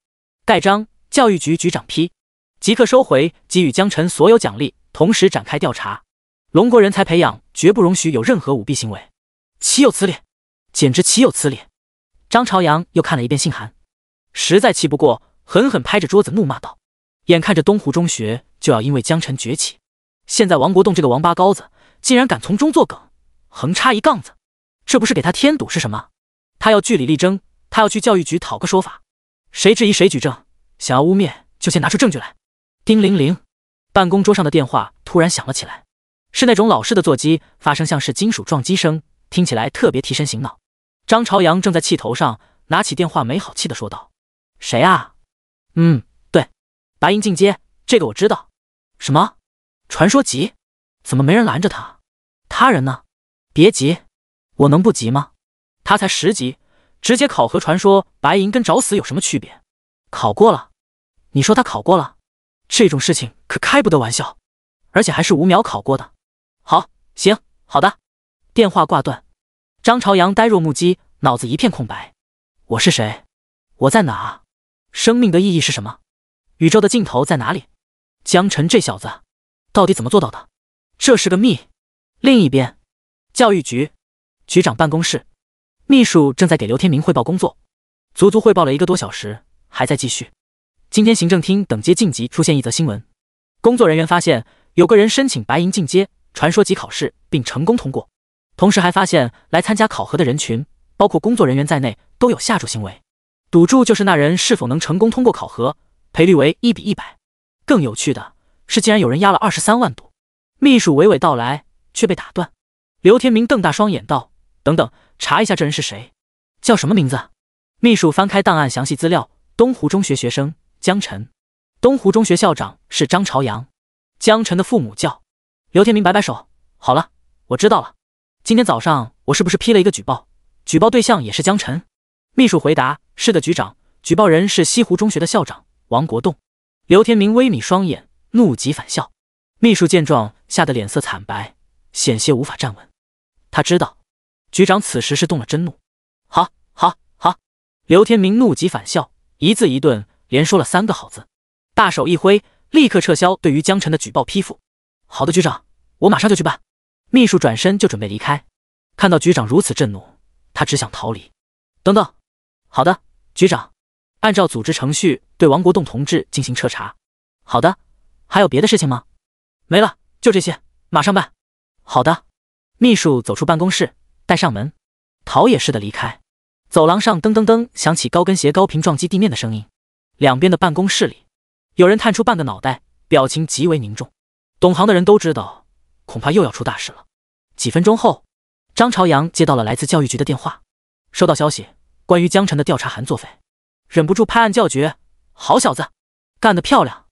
盖章：教育局局长批。即刻收回给予江晨所有奖励，同时展开调查。龙国人才培养，绝不容许有任何舞弊行为，岂有此理！简直岂有此理！张朝阳又看了一遍信函，实在气不过，狠狠拍着桌子怒骂道：“眼看着东湖中学就要因为江晨崛起，现在王国栋这个王八羔子竟然敢从中作梗，横插一杠子，这不是给他添堵是什么？他要据理力争，他要去教育局讨个说法，谁质疑谁举证，想要污蔑就先拿出证据来。”叮铃铃，办公桌上的电话突然响了起来，是那种老式的座机，发生像是金属撞击声，听起来特别提神醒脑。张朝阳正在气头上，拿起电话没好气地说道：“谁啊？”“对，白银进阶，这个我知道。”“什么？传说急？怎么没人拦着他？他人呢？”“别急，我能不急吗？他才10级，直接考核传说，白银跟找死有什么区别？考过了。你说他考过了？这种事情可开不得玩笑，而且还是5秒考过的。好，行，好的。”电话挂断，张朝阳呆若木鸡，脑子一片空白。我是谁？我在哪？生命的意义是什么？宇宙的尽头在哪里？江晨这小子到底怎么做到的？这是个谜。另一边，教育局局长办公室，秘书正在给刘天明汇报工作，足足汇报了1个多小时，还在继续。今天行政厅等阶晋级出现一则新闻，工作人员发现有个人申请白银进阶传说级考试并成功通过，同时还发现来参加考核的人群，包括工作人员在内，都有下注行为。赌注就是那人是否能成功通过考核，赔率为1比100。更有趣的是，竟然有人押了23万赌。秘书娓娓道来，却被打断。刘天明瞪大双眼道：“等等，查一下这人是谁，叫什么名字？”秘书翻开档案详细资料，东湖中学学生江晨，东湖中学校长是张朝阳，江晨的父母叫……刘天明摆摆手：“好了，我知道了。今天早上我是不是批了一个举报？举报对象也是江晨？”秘书回答：“是的，局长，举报人是西湖中学的校长王国栋。”刘天明微眯双眼，怒极反笑。秘书见状，吓得脸色惨白，险些无法站稳。他知道局长此时是动了真怒。好。刘天明怒极反笑，一字一顿，连说了3个好字，大手一挥，立刻撤销对于江晨的举报批复。好的，局长，我马上就去办。秘书转身就准备离开，看到局长如此震怒，他只想逃离。等等，好的，局长，按照组织程序对王国栋同志进行彻查。好的，还有别的事情吗？没了，就这些，马上办。好的。秘书走出办公室，带上门，逃也似的离开。走廊上噔噔噔响起高跟鞋高频撞击地面的声音，两边的办公室里，有人探出半个脑袋，表情极为凝重。懂行的人都知道，恐怕又要出大事了。几分钟后，张朝阳接到了来自教育局的电话，收到消息，关于江晨的调查函作废，忍不住拍案叫绝：“好小子，干得漂亮！”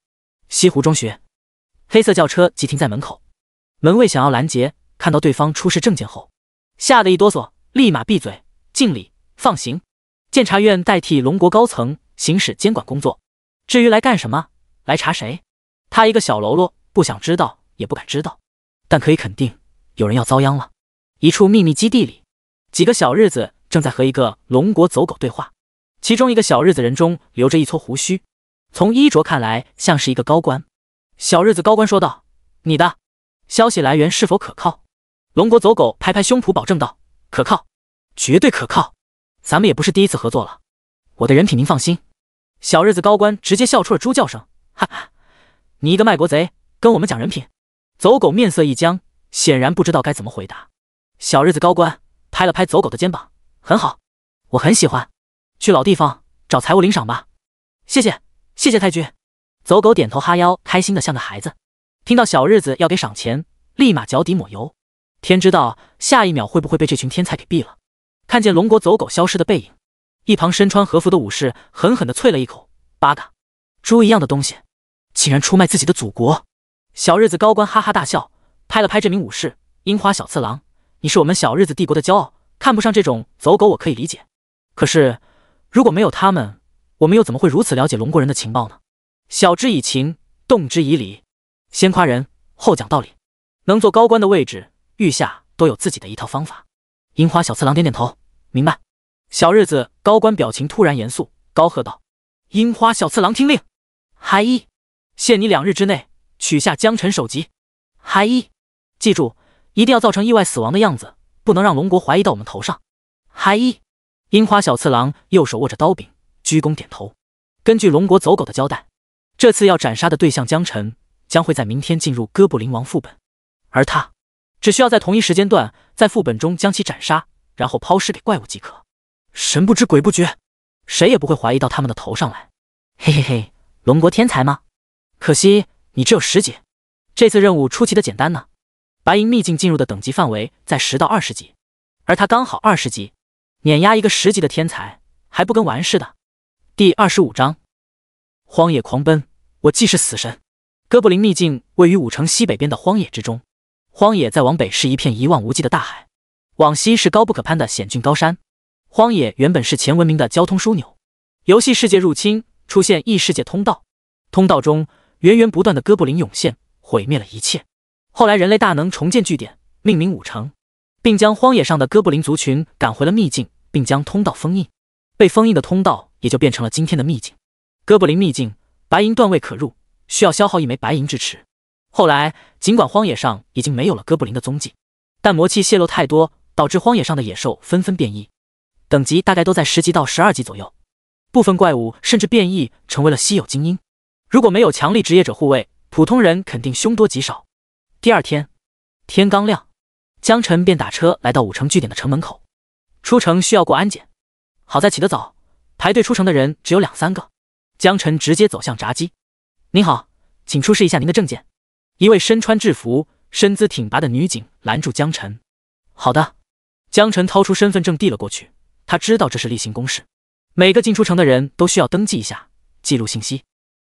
西湖中学，黑色轿车急停在门口，门卫想要拦截，看到对方出示证件后，吓得一哆嗦，立马闭嘴，敬礼，放行。监察院代替龙国高层行使监管工作。至于来干什么，来查谁，他一个小喽啰不想知道也不敢知道，但可以肯定有人要遭殃了。一处秘密基地里，几个小日子正在和一个龙国走狗对话，其中一个小日子人中留着一撮胡须，从衣着看来像是一个高官。小日子高官说道：“你的消息来源是否可靠？”龙国走狗拍拍胸脯保证道：“可靠，绝对可靠，咱们也不是第一次合作了，我的人品您放心。”小日子高官直接笑出了猪叫声：“哈哈，你一个卖国贼跟我们讲人品？”走狗面色一僵，显然不知道该怎么回答。小日子高官拍了拍走狗的肩膀：“很好，我很喜欢，去老地方找财务领赏吧。”“谢谢，谢谢太君。”走狗点头哈腰，开心的像个孩子。听到小日子要给赏钱，立马脚底抹油，天知道下一秒会不会被这群天才给毙了。看见龙国走狗消失的背影，一旁身穿和服的武士狠狠地啐了一口：“八嘎，猪一样的东西，竟然出卖自己的祖国！”小日子高官哈哈大笑，拍了拍这名武士：“樱花小次郎，你是我们小日子帝国的骄傲，看不上这种走狗我可以理解，可是如果没有他们，我们又怎么会如此了解龙国人的情报呢？晓之以情，动之以理，先夸人，后讲道理。能做高官的位置，御下都有自己的一套方法。”樱花小次郎点点头，明白。小日子高官表情突然严肃，高喝道：“樱花小次郎听令！嗨一，限你2日之内取下江晨首级！嗨一！”记住，一定要造成意外死亡的样子，不能让龙国怀疑到我们头上。嗨！樱花小次郎右手握着刀柄，鞠躬点头。根据龙国走狗的交代，这次要斩杀的对象江晨将会在明天进入哥布林王副本，而他只需要在同一时间段在副本中将其斩杀，然后抛尸给怪物即可。神不知鬼不觉，谁也不会怀疑到他们的头上来。嘿嘿嘿，龙国天才吗？可惜你只有10级。这次任务出奇的简单呢。白银秘境进入的等级范围在10到20级，而他刚好20级，碾压一个10级的天才还不跟玩似的。第25章，荒野狂奔，我既是死神。哥布林秘境位于武城西北边的荒野之中，荒野再往北是一片一望无际的大海，往西是高不可攀的险峻高山。荒野原本是前文明的交通枢纽，游戏世界入侵，出现异世界通道，通道中源源不断的哥布林涌现，毁灭了一切。后来人类大能重建据点，命名武城，并将荒野上的哥布林族群赶回了秘境，并将通道封印。被封印的通道也就变成了今天的秘境。哥布林秘境白银段位可入，需要消耗1枚白银支持。后来尽管荒野上已经没有了哥布林的踪迹，但魔气泄露太多，导致荒野上的野兽纷纷变异，等级大概都在10级到12级左右。部分怪物甚至变异成为了稀有精英。如果没有强力职业者护卫，普通人肯定凶多吉少。第二天，天刚亮，江晨便打车来到武城据点的城门口。出城需要过安检，好在起得早，排队出城的人只有2、3个。江晨直接走向闸机。您好，请出示一下您的证件。一位身穿制服、身姿挺拔的女警拦住江晨。好的。江晨掏出身份证递了过去，他知道这是例行公事，每个进出城的人都需要登记一下，记录信息。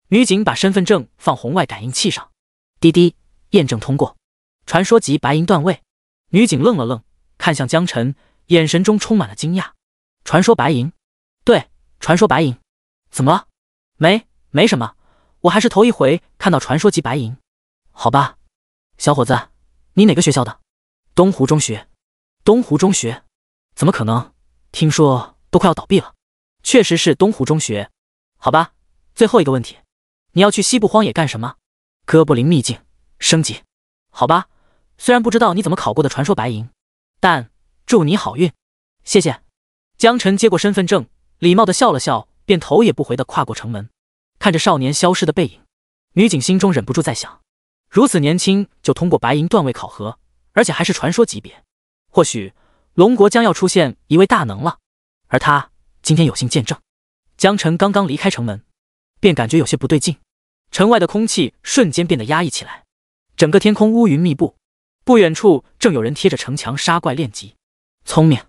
女警把身份证放红外感应器上，滴滴，验证通过，传说级白银段位。女警愣了愣，看向江晨，眼神中充满了惊讶。传说白银？对，传说白银。怎么了？没什么，我还是头一回看到传说级白银。好吧，小伙子，你哪个学校的？东湖中学。东湖中学？怎么可能？听说都快要倒闭了。确实是东湖中学。好吧，最后一个问题，你要去西部荒野干什么？哥布林秘境升级。好吧，虽然不知道你怎么考过的传说白银，但祝你好运。谢谢。江晨接过身份证，礼貌地笑了笑，便头也不回地跨过城门。看着少年消失的背影，女警心中忍不住在想，如此年轻就通过白银段位考核，而且还是传说级别，或许龙国将要出现一位大能了，而他今天有幸见证。江晨刚刚离开城门，便感觉有些不对劲，城外的空气瞬间变得压抑起来，整个天空乌云密布，不远处正有人贴着城墙杀怪练级。聪明。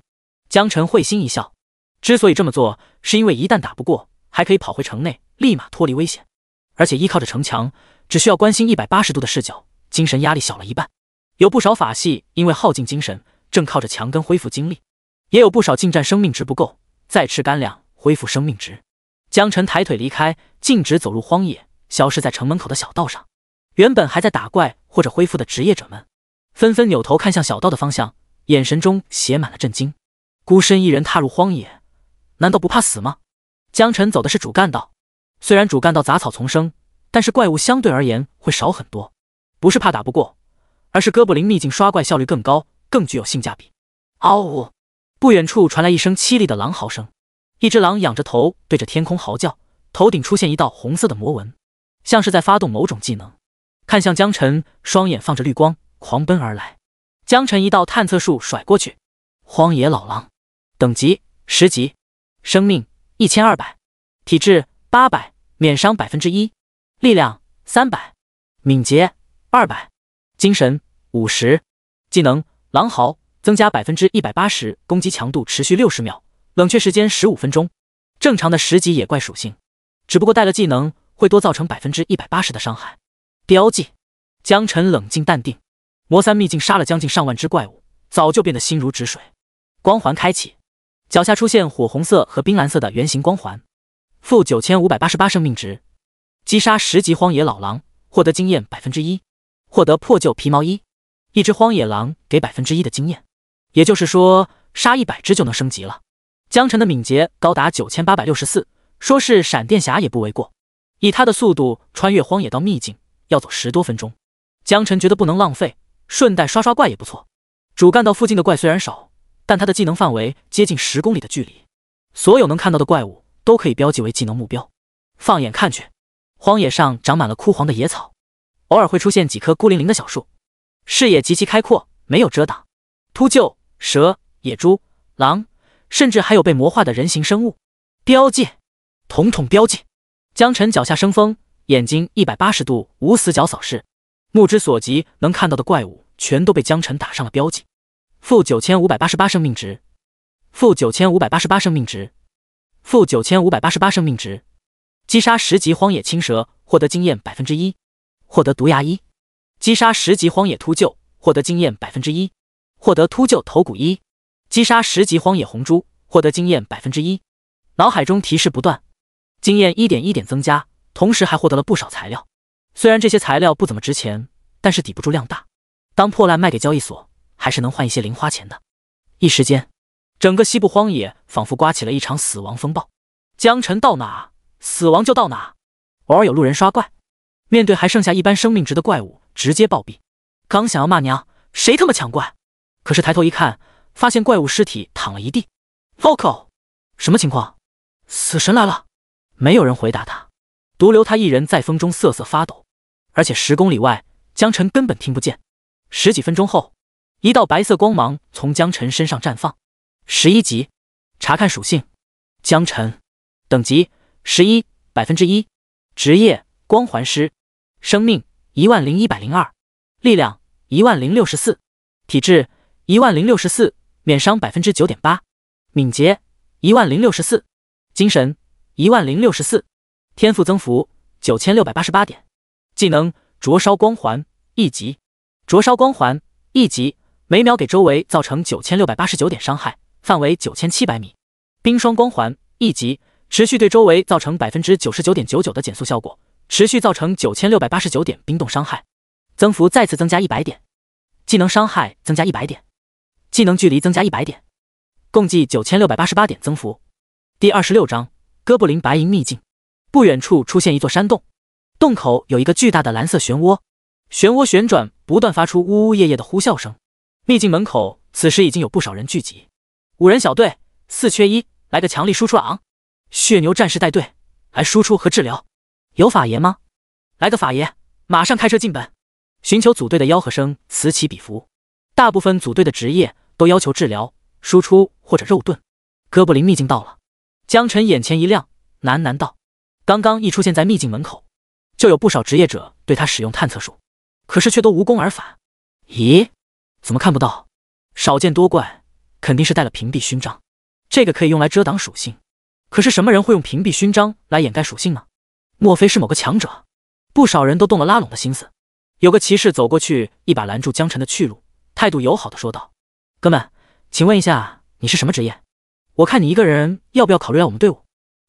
江晨会心一笑，之所以这么做，是因为一旦打不过，还可以跑回城内，立马脱离危险，而且依靠着城墙，只需要关心180度的视角，精神压力小了一半。有不少法系因为耗尽精神，正靠着墙根恢复精力，也有不少近战生命值不够，再吃干粮恢复生命值。江晨抬腿离开，径直走入荒野，消失在城门口的小道上。原本还在打怪或者恢复的职业者们，纷纷扭头看向小道的方向，眼神中写满了震惊。孤身一人踏入荒野，难道不怕死吗？江晨走的是主干道，虽然主干道杂草丛生，但是怪物相对而言会少很多，不是怕打不过，而是哥布林秘境刷怪效率更高，更具有性价比。嗷呜！不远处传来一声凄厉的狼嚎声，一只狼仰着头对着天空嚎叫，头顶出现一道红色的魔纹，像是在发动某种技能。看向江晨，双眼放着绿光，狂奔而来。江晨一道探测术甩过去，荒野老狼，等级10级，生命1200，体质800，免伤1%，力量300，敏捷200，精神50，技能狼嚎，增加180%攻击强度，持续60秒，冷却时间15分钟。正常的10级野怪属性，只不过带了技能会多造成180%的伤害。标记。江晨冷静淡定，魔三秘境杀了将近上万只怪物，早就变得心如止水。光环开启，脚下出现火红色和冰蓝色的圆形光环，负9588生命值。击杀10级荒野老狼，获得经验1%，获得破旧皮毛衣。一只荒野狼给1%的经验，也就是说杀100只就能升级了。江晨的敏捷高达9864，说是闪电侠也不为过。以他的速度穿越荒野到秘境要走10多分钟，江晨觉得不能浪费，顺带刷刷怪也不错。主干道附近的怪虽然少，但他的技能范围接近10公里的距离，所有能看到的怪物都可以标记为技能目标。放眼看去，荒野上长满了枯黄的野草，偶尔会出现几棵孤零零的小树，视野极其开阔，没有遮挡。秃鹫、蛇、野猪、狼，甚至还有被魔化的人形生物。标记，统统标记。江辰脚下生风，眼睛180度无死角扫视，目之所及能看到的怪物全都被江辰打上了标记。负9588生命值，负9588生命值，负9588生命值。击杀10级荒野青蛇，获得经验1%，获得毒牙1。击杀10级荒野秃鹫，获得经验1%，获得秃鹫头骨1。击杀10级荒野红猪，获得经验1%。脑海中提示不断，经验1点1点增加，同时还获得了不少材料。虽然这些材料不怎么值钱，但是抵不住量大，当破烂卖给交易所，还是能换一些零花钱的。一时间，整个西部荒野仿佛刮起了一场死亡风暴。江辰到哪，死亡就到哪。偶尔有路人刷怪，面对还剩下一般生命值的怪物，直接暴毙。刚想要骂娘，谁他妈抢怪？可是抬头一看，发现怪物尸体躺了一地。Vocal， 什么情况？死神来了！没有人回答他，独留他一人在风中瑟瑟发抖。而且10公里外，江辰根本听不见。10几分钟后，一道白色光芒从江辰身上绽放。11级，查看属性：江辰，等级11%，1%，职业光环师，生命10102，力量10064，体质10064，免伤9.8%，敏捷10064，精神10064，天赋增幅9688点。技能灼烧光环1级，灼烧光环1级，每秒给周围造成9689点伤害，范围9700米。冰霜光环1级，持续对周围造成 99.99% 的减速效果，持续造成9689点冰冻伤害，增幅再次增加100点。技能伤害增加100点，技能距离增加100点，共计9688点增幅。第26章哥布林白银秘境。不远处出现一座山洞，洞口有一个巨大的蓝色漩涡，漩涡旋转，不断发出呜呜咽咽的呼啸声。秘境门口此时已经有不少人聚集。5人小队4缺1，来个强力输出昂！血牛战士带队来输出和治疗。有法爷吗？来个法爷，马上开车进本。寻求组队的吆喝声此起彼伏，大部分组队的职业都要求治疗、输出或者肉盾。哥布林秘境到了，江辰眼前一亮，喃喃道。刚刚一出现在秘境门口，就有不少职业者对他使用探测术，可是却都无功而返。咦，怎么看不到？少见多怪，肯定是带了屏蔽勋章。这个可以用来遮挡属性，可是什么人会用屏蔽勋章来掩盖属性呢？莫非是某个强者？不少人都动了拉拢的心思。有个骑士走过去，一把拦住江辰的去路，态度友好的说道：哥们，请问一下，你是什么职业？我看你一个人要不要考虑来我们队伍？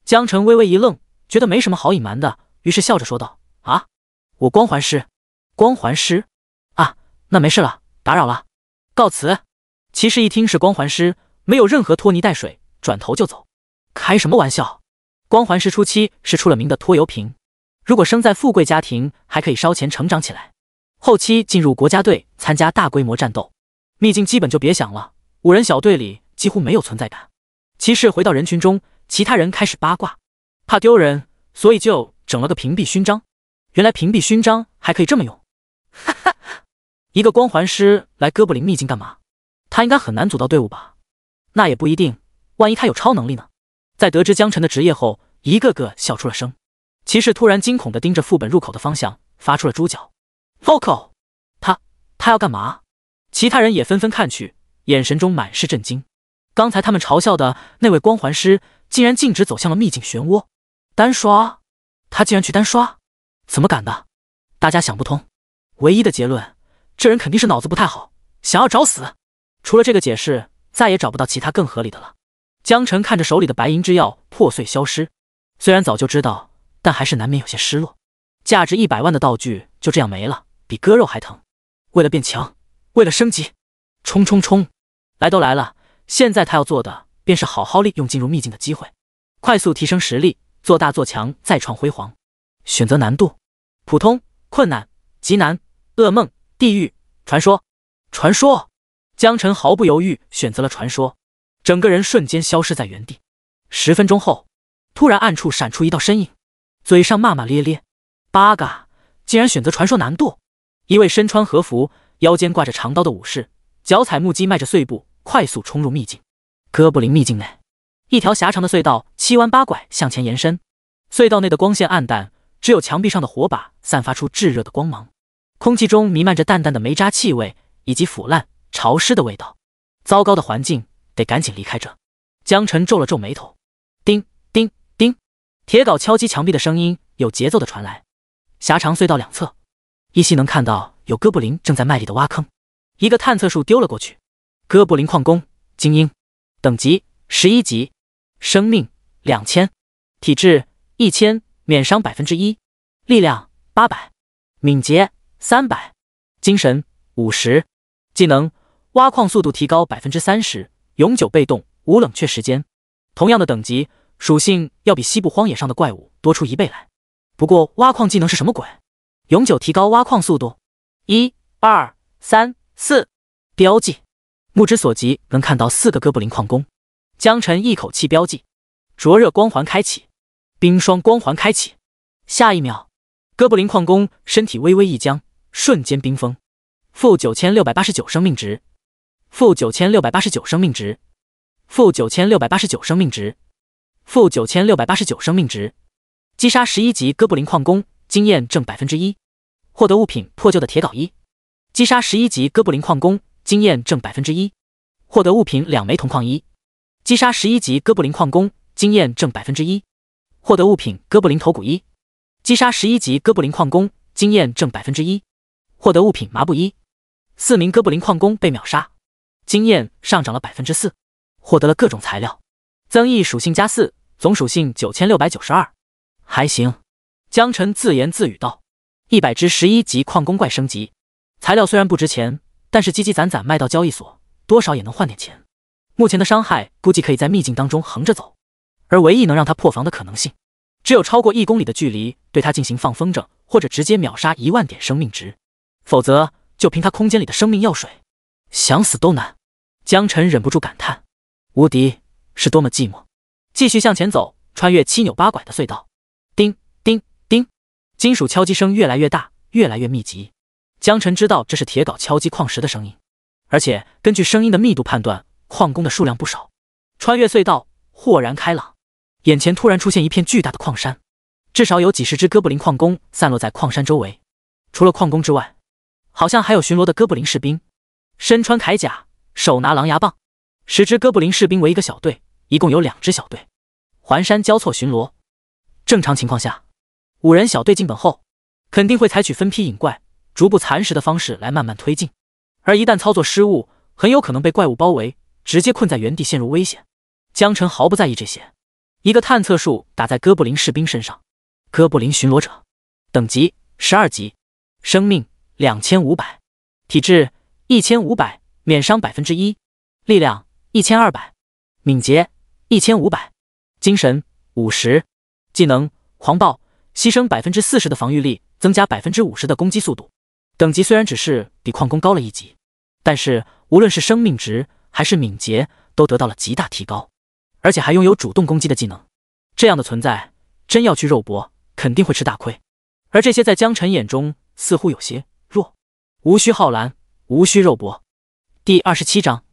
江辰微微一愣，觉得没什么好隐瞒的，于是笑着说道：啊，我光环师。光环师？啊，那没事了，打扰了，告辞。骑士一听是光环师，没有任何拖泥带水，转头就走。开什么玩笑，光环师初期是出了名的拖油瓶，如果生在富贵家庭还可以烧钱成长起来，后期进入国家队参加大规模战斗，秘境基本就别想了。5人小队里几乎没有存在感。骑士回到人群中，其他人开始八卦，怕丢人，所以就整了个屏蔽勋章。原来屏蔽勋章还可以这么用，哈哈！一个光环师来哥布林秘境干嘛？他应该很难组到队伍吧？那也不一定，万一他有超能力呢？在得知江辰的职业后，一个个笑出了声。骑士突然惊恐地盯着副本入口的方向，发出了猪叫。Vocal， 他要干嘛？其他人也纷纷看去，眼神中满是震惊。刚才他们嘲笑的那位光环师，竟然径直走向了秘境漩涡。单刷？他竟然去单刷？怎么敢的？大家想不通。唯一的结论，这人肯定是脑子不太好，想要找死。除了这个解释，再也找不到其他更合理的了。江辰看着手里的白银之药破碎消失，虽然早就知道，但还是难免有些失落。价值100万的道具就这样没了，比割肉还疼。为了变强，为了升级，冲冲冲！来都来了，现在他要做的便是好好利用进入秘境的机会，快速提升实力，做大做强，再创辉煌。选择难度：普通、困难、极难、噩梦、地狱、传说。传说！江晨毫不犹豫选择了传说，整个人瞬间消失在原地。10分钟后，突然暗处闪出一道身影，嘴上骂骂咧咧：“八嘎，竟然选择传说难度！”一位身穿和服、腰间挂着长刀的武士，脚踩木屐，迈着碎步，快速冲入秘境。哥布林秘境内，一条狭长的隧道七弯八拐向前延伸，隧道内的光线暗淡，只有墙壁上的火把散发出炙热的光芒。空气中弥漫着淡淡的煤渣气味以及腐烂、潮湿的味道。糟糕的环境，得赶紧离开这。江晨皱了皱眉头，叮叮叮，铁镐敲击墙壁的声音有节奏的传来。狭长隧道两侧，依稀能看到有哥布林正在卖力的挖坑。一个探测术丢了过去。哥布林矿工，精英，等级11级，生命2000，体质1000，免伤1%，力量800，敏捷300，精神50，技能挖矿速度提高30%，永久被动，无冷却时间。同样的等级，属性要比西部荒野上的怪物多出1倍来。不过挖矿技能是什么鬼？永久提高挖矿速度？1、2、3、4，标记。目之所及能看到4个哥布林矿工。江晨一口气标记，灼热光环开启，冰霜光环开启。下一秒，哥布林矿工身体微微一僵，瞬间冰封。负9689生命值，负9689生命值，负9689生命值，负9689生命值。击杀11级哥布林矿工，经验挣1%，获得物品破旧的铁镐1。击杀11级哥布林矿工，经验挣1%，获得物品2枚铜矿1。击杀11级哥布林矿工，经验挣1%，获得物品哥布林头骨1。击杀11级哥布林矿工，经验挣1%，获得物品麻布1。4名哥布林矿工被秒杀，经验上涨了4%，获得了各种材料，增益属性加4，总属性9692，还行。江晨自言自语道：100只11级矿工怪升级，材料虽然不值钱，但是积积攒攒卖到交易所，多少也能换点钱。目前的伤害估计可以在秘境当中横着走，而唯一能让他破防的可能性，只有超过1公里的距离对他进行放风筝，或者直接秒杀1万点生命值，否则就凭他空间里的生命药水，想死都难。江晨忍不住感叹，无敌是多么寂寞。继续向前走，穿越7扭8拐的隧道，叮叮叮，金属敲击声越来越大，越来越密集。江晨知道这是铁镐敲击矿石的声音，而且根据声音的密度判断，矿工的数量不少。穿越隧道，豁然开朗，眼前突然出现一片巨大的矿山，至少有几十只哥布林矿工散落在矿山周围。除了矿工之外，好像还有巡逻的哥布林士兵，身穿铠甲，手拿狼牙棒。10只哥布林士兵为一个小队，一共有2支小队，环山交错巡逻。正常情况下，5人小队进本后，肯定会采取分批引怪、逐步蚕食的方式来慢慢推进，而一旦操作失误，很有可能被怪物包围，直接困在原地陷入危险。江晨毫不在意这些，一个探测术打在哥布林士兵身上。哥布林巡逻者，等级12级，生命2500，体质1500，免伤1%，力量1200，敏捷1500，精神50，技能狂暴，牺牲40%的防御力，增加50%的攻击速度。等级虽然只是比矿工高了1级，但是无论是生命值还是敏捷都得到了极大提高，而且还拥有主动攻击的技能。这样的存在真要去肉搏，肯定会吃大亏。而这些在江晨眼中似乎有些弱，无需浩然，无需肉搏。第27章，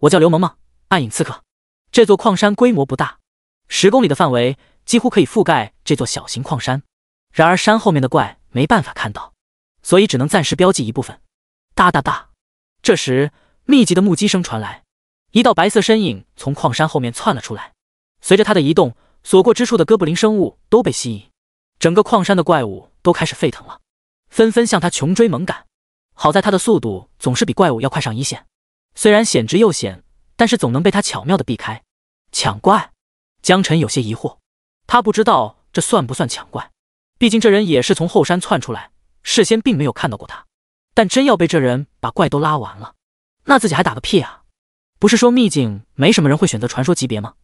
我叫刘萌萌，暗影刺客。这座矿山规模不大，10公里的范围几乎可以覆盖这座小型矿山。然而山后面的怪没办法看到，所以只能暂时标记一部分。哒哒哒，这时密集的目击声传来，一道白色身影从矿山后面窜了出来。随着他的移动，所过之处的哥布林生物都被吸引，整个矿山的怪物都开始沸腾了，纷纷向他穷追猛赶。好在他的速度总是比怪物要快上1线，虽然险之又险，但是总能被他巧妙地避开。抢怪？江晨有些疑惑，他不知道这算不算抢怪，毕竟这人也是从后山窜出来，事先并没有看到过他。但真要被这人把怪都拉完了，那自己还打个屁啊！不是说秘境没什么人会选择传说级别吗？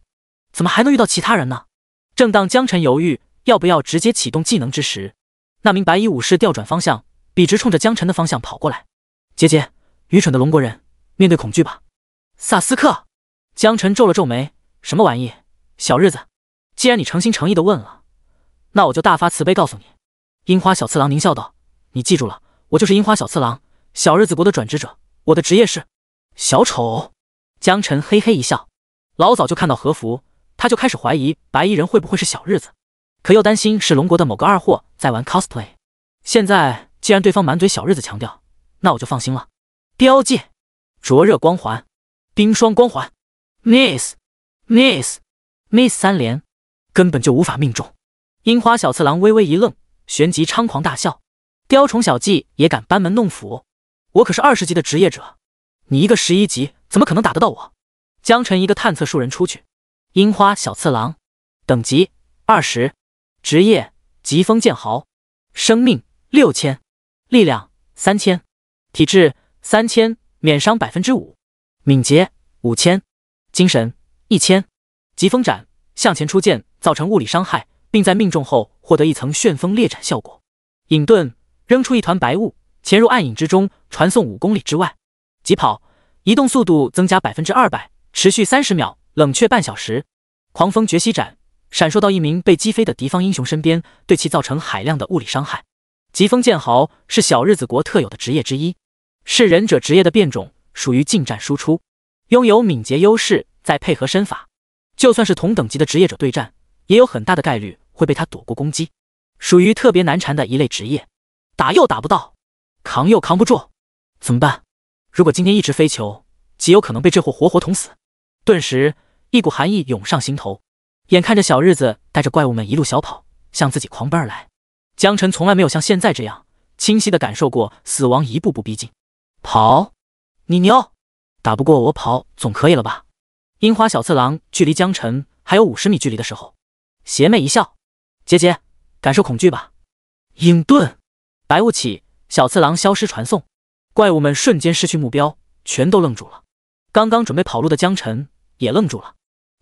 怎么还能遇到其他人呢？正当江晨犹豫要不要直接启动技能之时，那名白衣武士调转方向，笔直冲着江晨的方向跑过来。姐姐，愚蠢的龙国人，面对恐惧吧。萨斯克，江晨皱了皱眉，什么玩意？小日子，既然你诚心诚意的问了，那我就大发慈悲告诉你。樱花小次郎狞笑道：“你记住了，我就是樱花小次郎，小日子国的转职者，我的职业是小丑。”江晨嘿嘿一笑，老早就看到和服，他就开始怀疑白衣人会不会是小日子，可又担心是龙国的某个二货在玩 cosplay。现在既然对方满嘴小日子强调，那我就放心了。标记，灼热光环，冰霜光环 ，miss 三连，根本就无法命中。樱花小次郎微微一愣，旋即猖狂大笑：“雕虫小技也敢班门弄斧？我可是20级的职业者，你一个11级怎么可能打得到我？”江晨一个探测树人出去。樱花小次郎，等级20，职业疾风剑豪，生命6000，力量3000，体质3000，免伤5%，敏捷5000，精神1000。疾风斩，向前出剑，造成物理伤害，并在命中后获得一层旋风裂斩效果。隐遁，扔出一团白雾，潜入暗影之中，传送5公里之外。疾跑，移动速度增加200%，持续30秒，冷却半小时。狂风绝息斩，闪烁到一名被击飞的敌方英雄身边，对其造成海量的物理伤害。疾风剑豪是小日子国特有的职业之一，是忍者职业的变种，属于近战输出，拥有敏捷优势，再配合身法，就算是同等级的职业者对战，也有很大的概率会被他躲过攻击，属于特别难缠的一类职业。打又打不到，扛又扛不住，怎么办？如果今天一直飞球，极有可能被这货活活捅死。顿时一股寒意涌上心头，眼看着小日子带着怪物们一路小跑，向自己狂奔而来。江晨从来没有像现在这样清晰地感受过死亡一步步逼近。跑，你牛，打不过我跑总可以了吧？樱花小次郎距离江晨还有50米距离的时候，邪魅一笑：“姐姐，感受恐惧吧。”隐遁，白雾起，小次郎消失传送，怪物们瞬间失去目标，全都愣住了。刚刚准备跑路的江晨也愣住了，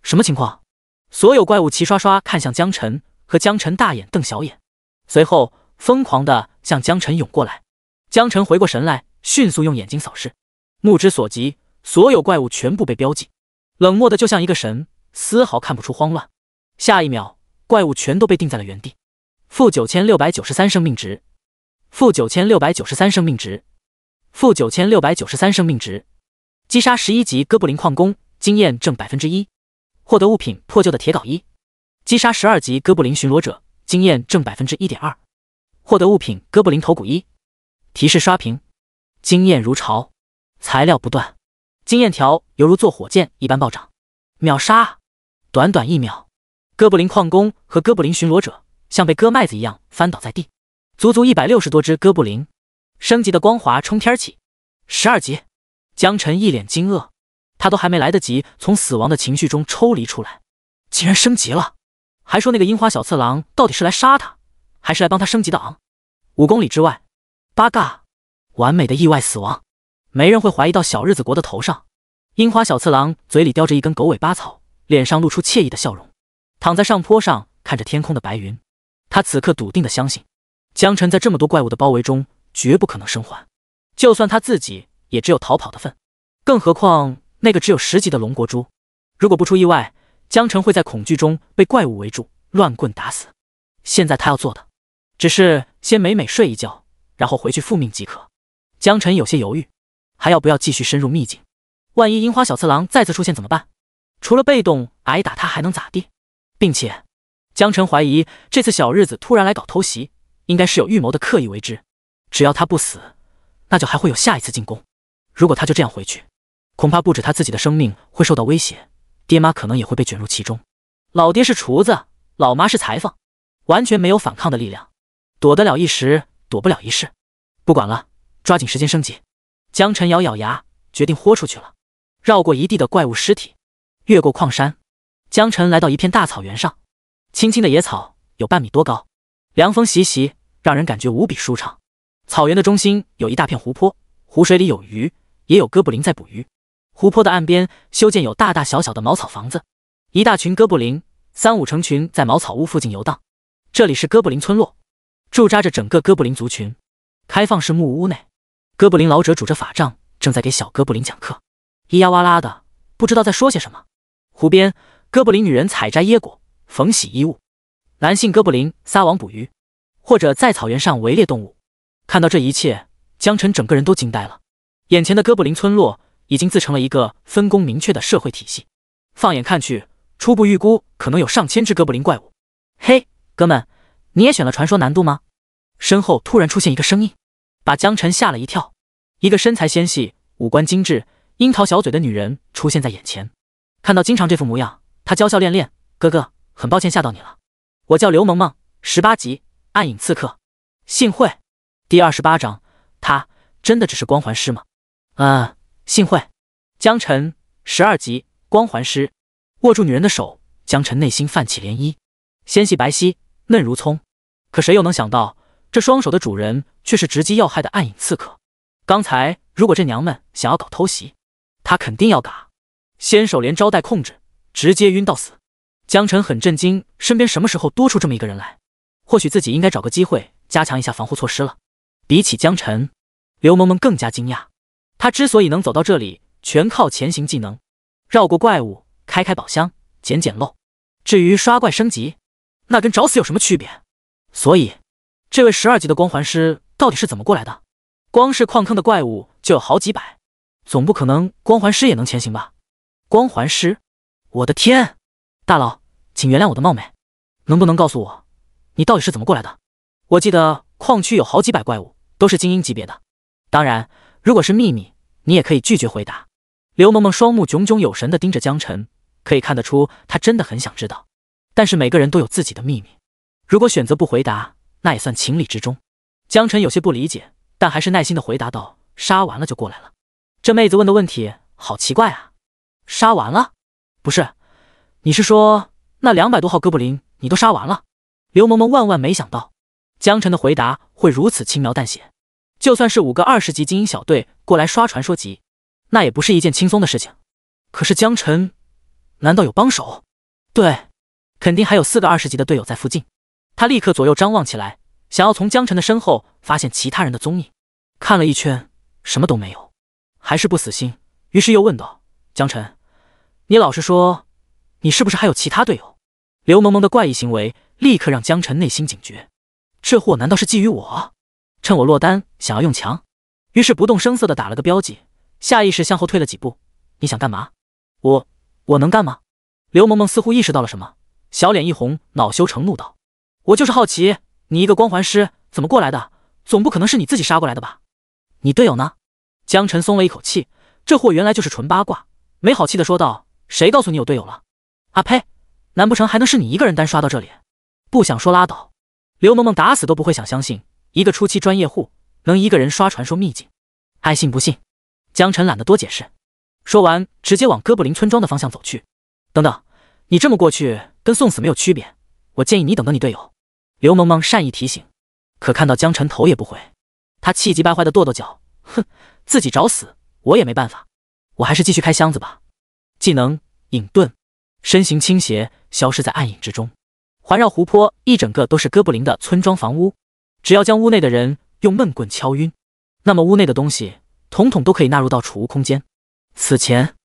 什么情况？所有怪物齐刷刷看向江晨，和江晨大眼瞪小眼，随后疯狂地向江晨涌过来。江晨回过神来，迅速用眼睛扫视，目之所及，所有怪物全部被标记，冷漠的就像一个神，丝毫看不出慌乱。下一秒，怪物全都被定在了原地。负9693生命值，负9693生命值，负9693生命值。击杀11级哥布林矿工，经验正1%，获得物品破旧的铁镐1。击杀12级哥布林巡逻者，经验正1.2%，获得物品哥布林头骨1。提示刷屏，经验如潮，材料不断，经验条犹如坐火箭一般暴涨。秒杀，短短1秒，哥布林矿工和哥布林巡逻者像被割麦子一样翻倒在地，足足160多只哥布林。升级的光华冲天起，12级。江晨一脸惊愕，他都还没来得及从死亡的情绪中抽离出来，竟然升级了，还说那个樱花小次郎到底是来杀他，还是来帮他升级的昂？5公里之外，八嘎，完美的意外死亡，没人会怀疑到小日子国的头上。樱花小次郎嘴里叼着一根狗尾巴草，脸上露出惬意的笑容，躺在上坡上看着天空的白云。他此刻笃定地相信，江晨在这么多怪物的包围中绝不可能生还，就算他自己也只有逃跑的份，更何况那个只有10级的龙国猪。如果不出意外，江晨会在恐惧中被怪物围住，乱棍打死。现在他要做的，只是先美美睡一觉，然后回去复命即可。江晨有些犹豫，还要不要继续深入秘境？万一樱花小次郎再次出现怎么办？除了被动挨打，他还能咋地？并且，江晨怀疑这次小日子突然来搞偷袭，应该是有预谋的，刻意为之。只要他不死，那就还会有下一次进攻。如果他就这样回去，恐怕不止他自己的生命会受到威胁，爹妈可能也会被卷入其中。老爹是厨子，老妈是裁缝，完全没有反抗的力量，躲得了一时，躲不了一世。不管了，抓紧时间升级。江晨咬咬牙，决定豁出去了。绕过一地的怪物尸体，越过矿山，江晨来到一片大草原上。青青的野草有半米多高，凉风习习，让人感觉无比舒畅。草原的中心有一大片湖泊，湖水里有鱼，也有哥布林在捕鱼。湖泊的岸边修建有大大小小的茅草房子，一大群哥布林3、5成群在茅草屋附近游荡。这里是哥布林村落，驻扎着整个哥布林族群。开放式木屋内，哥布林老者拄着法杖正在给小哥布林讲课，咿呀哇啦的，不知道在说些什么。湖边，哥布林女人采摘椰果，缝洗衣物；男性哥布林撒网捕鱼，或者在草原上围猎动物。看到这一切，江晨整个人都惊呆了。眼前的哥布林村落已经自成了一个分工明确的社会体系。放眼看去，初步预估可能有上千只哥布林怪物。嘿，哥们，你也选了传说难度吗？身后突然出现一个声音，把江晨吓了一跳。一个身材纤细、五官精致、樱桃小嘴的女人出现在眼前。看到经常这副模样，她娇笑恋恋：“哥哥，很抱歉吓到你了。我叫刘萌萌，18级暗影刺客，幸会。”第28章，他真的只是光环师吗？幸会。江晨，12级光环师。握住女人的手，江晨内心泛起涟漪，纤细白皙，嫩如葱。可谁又能想到，这双手的主人却是直击要害的暗影刺客。刚才如果这娘们想要搞偷袭，他肯定要嘎，先手连招带控制，直接晕到死。江晨很震惊，身边什么时候多出这么一个人来？或许自己应该找个机会加强一下防护措施了。比起江晨，刘萌萌更加惊讶。他之所以能走到这里，全靠潜行技能，绕过怪物，开宝箱，捡漏。至于刷怪升级，那跟找死有什么区别？所以，这位12级的光环师到底是怎么过来的？光是矿坑的怪物就有好几百，总不可能光环师也能潜行吧？光环师，我的天！大佬，请原谅我的冒昧，能不能告诉我，你到底是怎么过来的？我记得矿区有好几百怪物，都是精英级别的。当然，如果是秘密，你也可以拒绝回答。刘萌萌双目炯炯有神地盯着江晨，可以看得出她真的很想知道。但是每个人都有自己的秘密，如果选择不回答，那也算情理之中。江晨有些不理解，但还是耐心地回答道：“杀完了就过来了。”这妹子问的问题好奇怪啊！杀完了？不是，你是说那200多号哥布林你都杀完了？刘萌萌万万没想到江晨的回答会如此轻描淡写。就算是5个20级精英小队过来刷传说级，那也不是一件轻松的事情。可是江晨难道有帮手？对，肯定还有4个20级的队友在附近。他立刻左右张望起来，想要从江晨的身后发现其他人的踪影。看了一圈，什么都没有，还是不死心，于是又问道：“江晨，你老实说，你是不是还有其他队友？”刘萌萌的怪异行为立刻让江晨内心警觉，这货难道是觊觎我？趁我落单想要用强？于是不动声色地打了个标记，下意识向后退了几步。你想干嘛？我能干吗？刘萌萌似乎意识到了什么，小脸一红，恼羞成怒道：“我就是好奇，你一个光环师怎么过来的？总不可能是你自己杀过来的吧？你队友呢？”江晨松了一口气，这货原来就是纯八卦，没好气地说道：“谁告诉你有队友了？啊呸！难不成还能是你一个人单刷到这里？不想说拉倒。”刘萌萌打死都不会想相信，一个初期专业户能一个人刷传说秘境，爱信不信。江晨懒得多解释，说完直接往哥布林村庄的方向走去。等等，你这么过去跟送死没有区别，我建议你等等你队友。刘萌萌善意提醒，可看到江晨头也不回，他气急败坏的跺跺脚，哼，自己找死，我也没办法，我还是继续开箱子吧。技能隐遁，身形倾斜，消失在暗影之中。环绕湖泊一整个都是哥布林的村庄房屋，只要将屋内的人用闷棍敲晕，那么屋内的东西统统都可以纳入到储物空间。此前，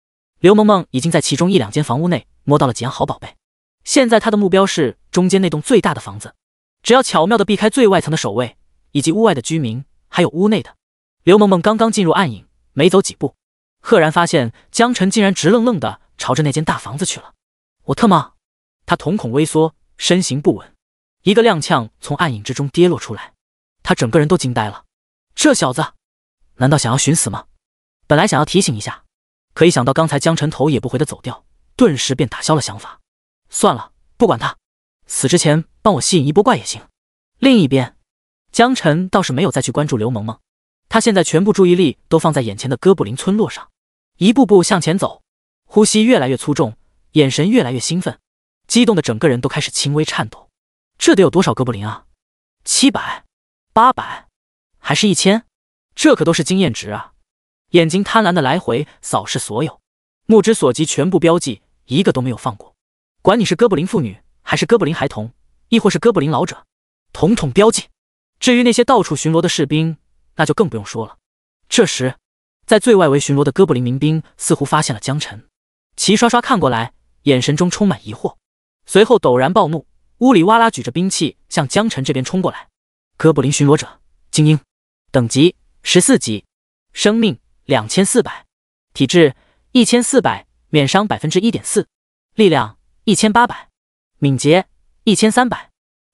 刘萌萌已经在其中1、2间房屋内摸到了捡好宝贝，现在她的目标是中间那栋最大的房子，只要巧妙地避开最外层的守卫以及屋外的居民，还有屋内的。刘萌萌刚刚进入暗影，没走几步，赫然发现江晨竟然直愣愣地朝着那间大房子去了。我特么！他瞳孔微缩，身形不稳，一个踉跄从暗影之中跌落出来，他整个人都惊呆了。这小子难道想要寻死吗？本来想要提醒一下，可一想到刚才江晨头也不回的走掉，顿时便打消了想法。算了，不管他，死之前帮我吸引一波怪也行。另一边，江晨倒是没有再去关注刘萌萌，他现在全部注意力都放在眼前的哥布林村落上，一步步向前走，呼吸越来越粗重，眼神越来越兴奋，激动的整个人都开始轻微颤抖。这得有多少哥布林啊？700、800，还是1000？这可都是经验值啊！眼睛贪婪的来回扫视所有，目之所及全部标记，一个都没有放过。管你是哥布林妇女，还是哥布林孩童，亦或是哥布林老者，统统标记。至于那些到处巡逻的士兵，那就更不用说了。这时，在最外围巡逻的哥布林民兵似乎发现了江晨，齐刷刷看过来，眼神中充满疑惑，随后陡然暴怒，乌里哇啦举着兵器向江晨这边冲过来。哥布林巡逻者，精英，等级14级，生命2400，体质1400，免伤1.4%，力量1800，敏捷1300，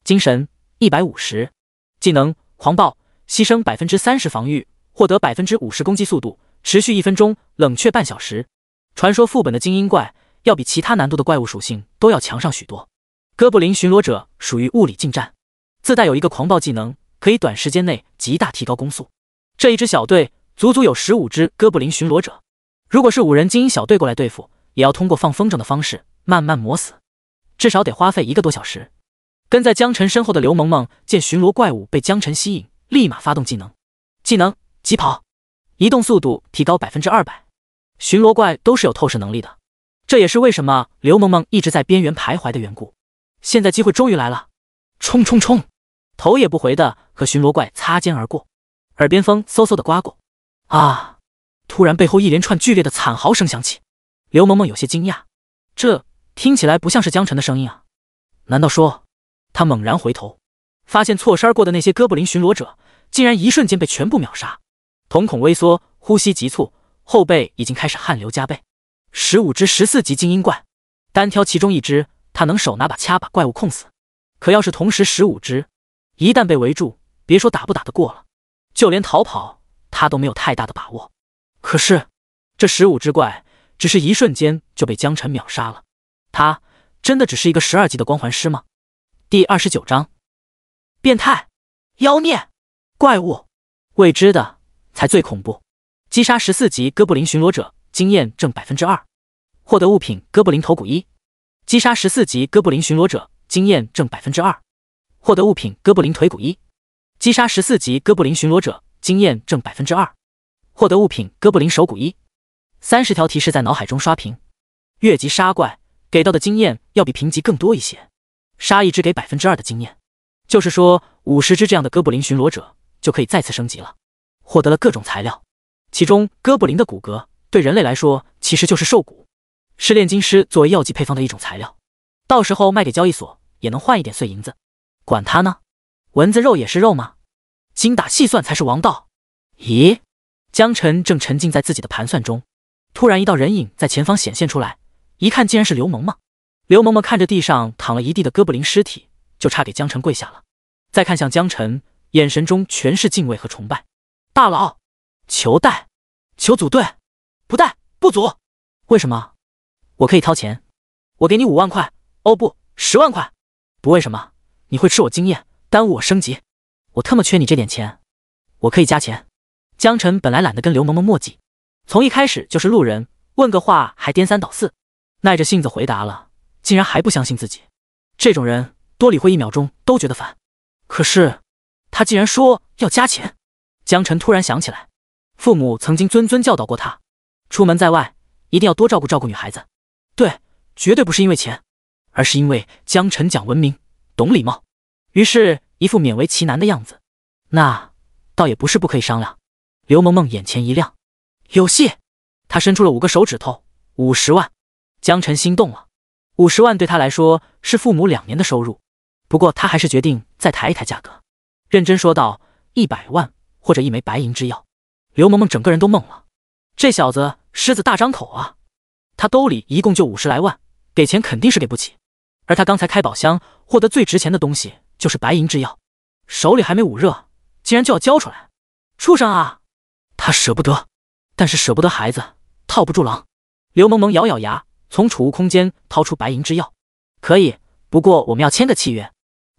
精神150，技能狂暴，牺牲30%防御，获得50%攻击速度，持续1分钟，冷却半小时。传说副本的精英怪要比其他难度的怪物属性都要强上许多。哥布林巡逻者属于物理近战，自带有一个狂暴技能，可以短时间内极大提高攻速。这一支小队足足有15只哥布林巡逻者，如果是5人精英小队过来对付，也要通过放风筝的方式慢慢磨死，至少得花费1个多小时。跟在江晨身后的刘萌萌见巡逻怪物被江晨吸引，立马发动技能疾跑，移动速度提高200%。巡逻怪都是有透视能力的，这也是为什么刘萌萌一直在边缘徘徊的缘故。现在机会终于来了，冲！头也不回的和巡逻怪擦肩而过，耳边风嗖嗖的刮过。啊！突然背后一连串剧烈的惨嚎声响起，刘萌萌有些惊讶，这听起来不像是江晨的声音啊？难道说……他猛然回头，发现错身而过的那些哥布林巡逻者竟然一瞬间被全部秒杀，瞳孔微缩，呼吸急促，后背已经开始汗流浃背。15只14级精英怪，单挑其中一只，他能手拿把掐把怪物控死。可要是同时15只，一旦被围住，别说打不打得过了，就连逃跑他都没有太大的把握。可是这15只怪只是一瞬间就被江晨秒杀了，他真的只是一个12级的光环师吗？第29章，变态、妖孽、怪物，未知的才最恐怖。击杀14级哥布林巡逻者，经验挣2%，获得物品哥布林头骨1。击杀14级哥布林巡逻者，经验挣2%，获得物品哥布林腿骨1。击杀14级哥布林巡逻者，经验挣2%，获得物品哥布林手骨1。30条提示在脑海中刷屏，越级杀怪给到的经验要比平级更多一些。杀一只给2%的经验，就是说50只这样的哥布林巡逻者就可以再次升级了。获得了各种材料，其中哥布林的骨骼对人类来说其实就是兽骨，是炼金师作为药剂配方的一种材料，到时候卖给交易所也能换一点碎银子。管他呢，蚊子肉也是肉吗？精打细算才是王道。咦，江晨正沉浸在自己的盘算中，突然一道人影在前方显现出来，一看竟然是刘萌萌。刘萌萌看着地上躺了一地的哥布林尸体，就差给江晨跪下了，再看向江晨，眼神中全是敬畏和崇拜。大佬，求带，求组队，不带不组。为什么？我可以掏钱，我给你5万块，哦不，10万块。不为什么，你会吃我经验，耽误我升级。我特么缺你这点钱，我可以加钱。江晨本来懒得跟刘萌萌墨迹，从一开始就是路人，问个话还颠三倒四，耐着性子回答了，竟然还不相信自己。这种人多理会1秒钟都觉得烦。可是他竟然说要加钱。江晨突然想起来，父母曾经谆谆教导过他，出门在外一定要多照顾照顾女孩子。对，绝对不是因为钱，而是因为江晨讲文明，懂礼貌。于是一副勉为其难的样子。那倒也不是不可以商量。刘萌萌眼前一亮，有戏。他伸出了5个手指头，50万。江晨心动了，50万对他来说是父母2年的收入，不过他还是决定再抬一抬价格，认真说道：100万或者1枚白银之药。刘萌萌整个人都懵了，这小子狮子大张口啊！他兜里一共就50来万，给钱肯定是给不起。而他刚才开宝箱获得最值钱的东西就是白银之药，手里还没捂热，竟然就要交出来，畜生啊！他舍不得，但是舍不得孩子，套不住狼。刘萌萌咬咬牙，从储物空间掏出白银之药。可以，不过我们要签个契约，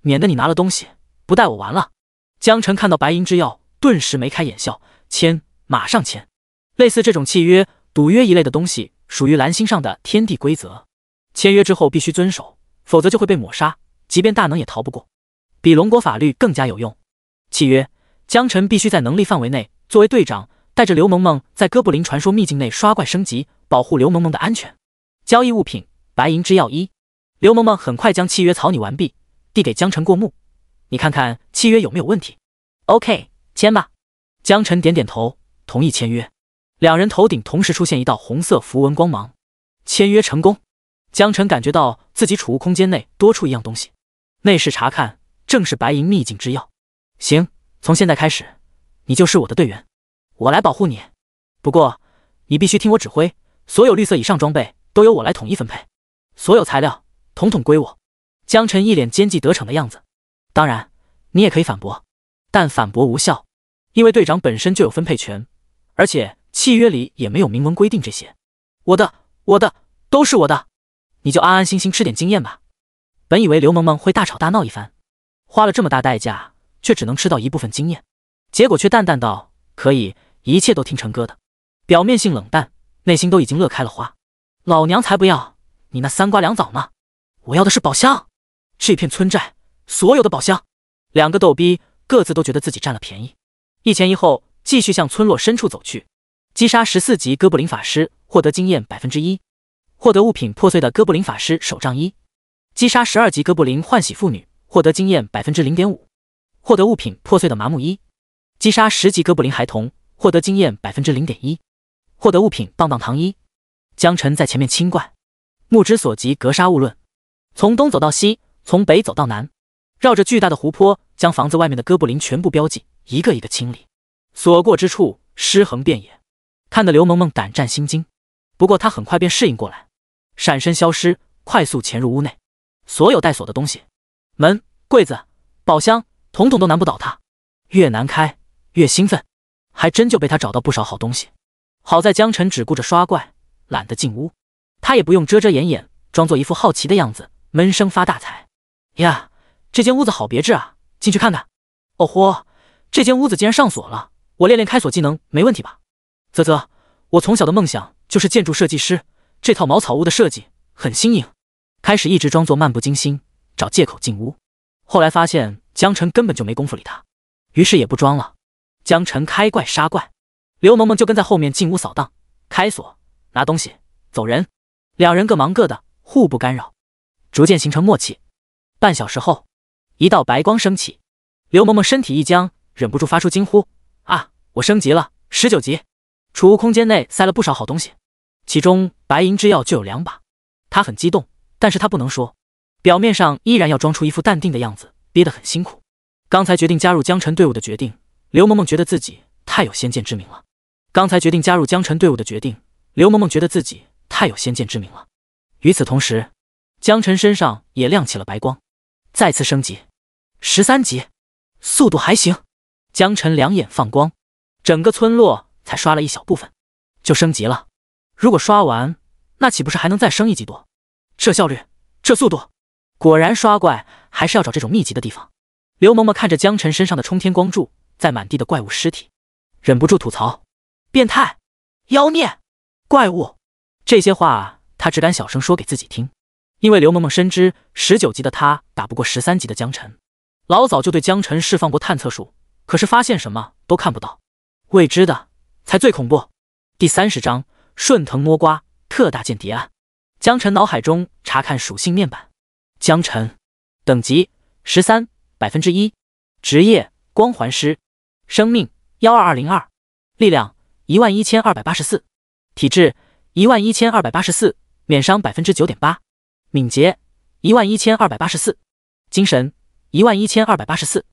免得你拿了东西不带我玩了。江晨看到白银之药，顿时眉开眼笑，签，马上签。类似这种契约、赌约一类的东西，属于蓝星上的天地规则，签约之后必须遵守，否则就会被抹杀，即便大能也逃不过，比龙国法律更加有用。契约，江晨必须在能力范围内，作为队长，带着刘萌萌在哥布林传说秘境内刷怪升级，保护刘萌萌的安全。交易物品：白银之药1。刘萌萌很快将契约草拟完毕，递给江晨过目。你看看契约有没有问题 ？OK， 签吧。江晨点点头，同意签约。两人头顶同时出现一道红色符文光芒，签约成功。江晨感觉到自己储物空间内多出一样东西，内视查看，正是白银秘境之钥。行，从现在开始，你就是我的队员，我来保护你。不过，你必须听我指挥，所有绿色以上装备都由我来统一分配，所有材料统统归我。江晨一脸奸计得逞的样子。当然，你也可以反驳，但反驳无效，因为队长本身就有分配权，而且契约里也没有明文规定这些。我的，都是我的。你就安安心心吃点经验吧。本以为刘萌萌会大吵大闹一番，花了这么大代价，却只能吃到一部分经验，结果却淡淡道：“可以，一切都听成哥的。”表面性冷淡，内心都已经乐开了花。老娘才不要你那三瓜两枣呢！我要的是宝箱，这片村寨所有的宝箱。两个逗逼各自都觉得自己占了便宜，一前一后继续向村落深处走去。击杀14级哥布林法师，获得经验 1%。获得物品破碎的哥布林法师手杖1，击杀12级哥布林换洗妇女，获得经验 0.5%。获得物品破碎的麻木1，击杀10级哥布林孩童，获得经验 0.1%。获得物品棒棒糖1。江晨在前面清怪，目之所及格杀勿论，从东走到西，从北走到南，绕着巨大的湖泊，将房子外面的哥布林全部标记，一个一个清理，所过之处尸横遍野，看得刘萌萌胆战心惊。不过她很快便适应过来，闪身消失，快速潜入屋内。所有带锁的东西，门、柜子、宝箱，统统都难不倒她。越难开越兴奋，还真就被她找到不少好东西。好在江晨只顾着刷怪，懒得进屋，他也不用遮遮掩掩，装作一副好奇的样子，闷声发大财。呀，这间屋子好别致啊，进去看看。哦豁，这间屋子竟然上锁了，我练练开锁技能没问题吧？啧，我从小的梦想就是建筑设计师，这套茅草屋的设计很新颖。开始一直装作漫不经心，找借口进屋，后来发现江晨根本就没工夫理他，于是也不装了。江晨开怪杀怪，刘萌萌就跟在后面进屋扫荡、开锁、拿东西、走人，两人各忙各的，互不干扰，逐渐形成默契。半小时后，一道白光升起，刘萌萌身体一僵，忍不住发出惊呼：啊，我升级了，19级！储物空间内塞了不少好东西，其中白银之钥就有2把。她很激动，但是她不能说，表面上依然要装出一副淡定的样子，憋得很辛苦。刚才决定加入江晨队伍的决定，刘萌萌觉得自己太有先见之明了。与此同时，江晨身上也亮起了白光，再次升级13级，速度还行。江晨两眼放光，整个村落才刷了一小部分就升级了，如果刷完，那岂不是还能再升1级多？这效率，这速度，果然刷怪还是要找这种秘籍的地方。刘萌萌看着江晨身上的冲天光柱，在满地的怪物尸体，忍不住吐槽：变态、妖孽、怪物。这些话他只敢小声说给自己听，因为刘萌萌深知19级的他打不过13级的江晨，老早就对江晨释放过探测术，可是发现什么都看不到，未知的才最恐怖。第30章顺藤摸瓜特大间谍案。江晨脑海中查看属性面板，江晨等级13 1%， 职业光环师，生命12202，力量11284，体质11284，免伤 9.8%， 敏捷11284，精神11284，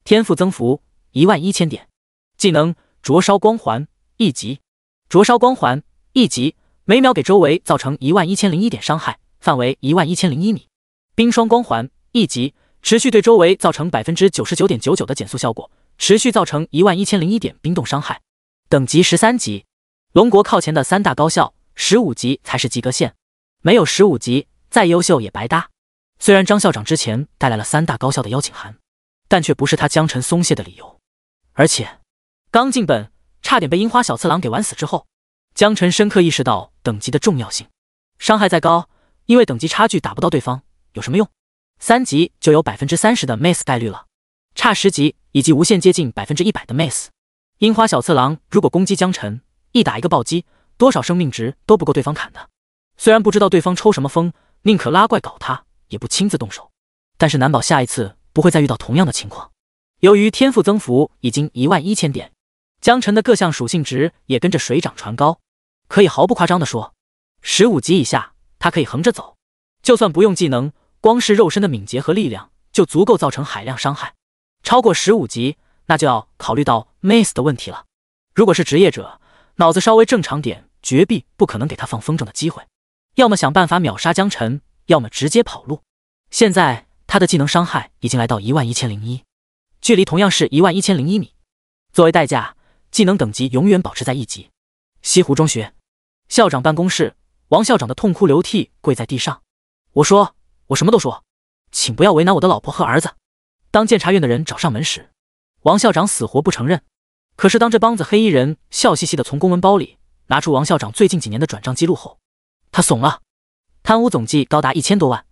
天赋增幅11000点。技能灼烧光环1级，灼烧光环1级，每秒给周围造成11001点伤害，范围11001米。冰霜光环1级，持续对周围造成 99.99% 的减速效果，持续造成11001点冰冻伤害。等级13级。龙国靠前的3大高校15级才是及格线，没有15级再优秀也白搭。虽然张校长之前带来了3大高校的邀请函，但却不是他江晨松懈的理由。而且刚进本差点被樱花小次郎给玩死之后，江晨深刻意识到等级的重要性。伤害再高，因为等级差距打不到对方有什么用？3级就有 30% 的 miss 概率了，差10级以及无限接近 100% 的 miss。 樱花小次郎如果攻击江晨，一打一个暴击，多少生命值都不够对方砍的。虽然不知道对方抽什么风，宁可拉怪搞他，也不亲自动手，但是难保下一次不会再遇到同样的情况。由于天赋增幅已经11000点，江辰的各项属性值也跟着水涨船高，可以毫不夸张地说，15级以下他可以横着走，就算不用技能，光是肉身的敏捷和力量就足够造成海量伤害。超过15级，那就要考虑到 Mace 的问题了。如果是职业者，脑子稍微正常点，绝壁不可能给他放风筝的机会，要么想办法秒杀江辰，要么直接跑路。现在他的技能伤害已经来到11001，距离同样是11001米。作为代价，技能等级永远保持在1级。西湖中学校长办公室，王校长的痛哭流涕跪在地上。我什么都说，请不要为难我的老婆和儿子。当监察院的人找上门时，王校长死活不承认。可是当这帮子黑衣人笑嘻嘻地从公文包里拿出王校长最近几年的转账记录后，他怂了。贪污总计高达1000多万，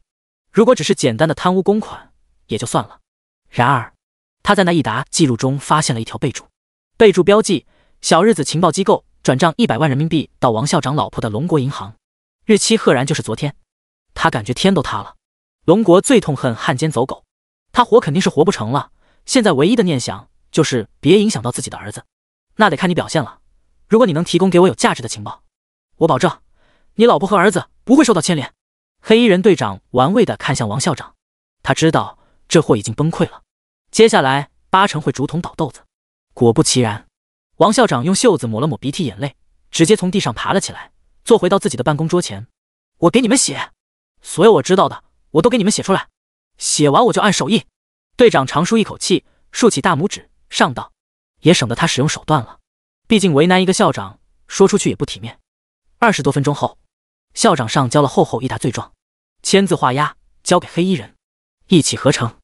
如果只是简单的贪污公款也就算了，然而他在那一沓记录中发现了一条备注，备注标记小日子情报机构转账100万人民币到王校长老婆的龙国银行，日期赫然就是昨天。他感觉天都塌了。龙国最痛恨汉奸走狗，他活肯定是活不成了，现在唯一的念想就是别影响到自己的儿子。那得看你表现了，如果你能提供给我有价值的情报，我保证你老婆和儿子不会受到牵连。黑衣人队长玩味地看向王校长，他知道这货已经崩溃了，接下来8成会竹筒倒豆子。果不其然，王校长用袖子抹了抹鼻涕眼泪，直接从地上爬了起来，坐回到自己的办公桌前。我给你们写，所有我知道的我都给你们写出来，写完我就按手印。队长长舒一口气，竖起大拇指上道，也省得他使用手段了，毕竟为难一个校长说出去也不体面。20多分钟后，校长上交了厚厚一沓罪状，签字画押交给黑衣人一起合成。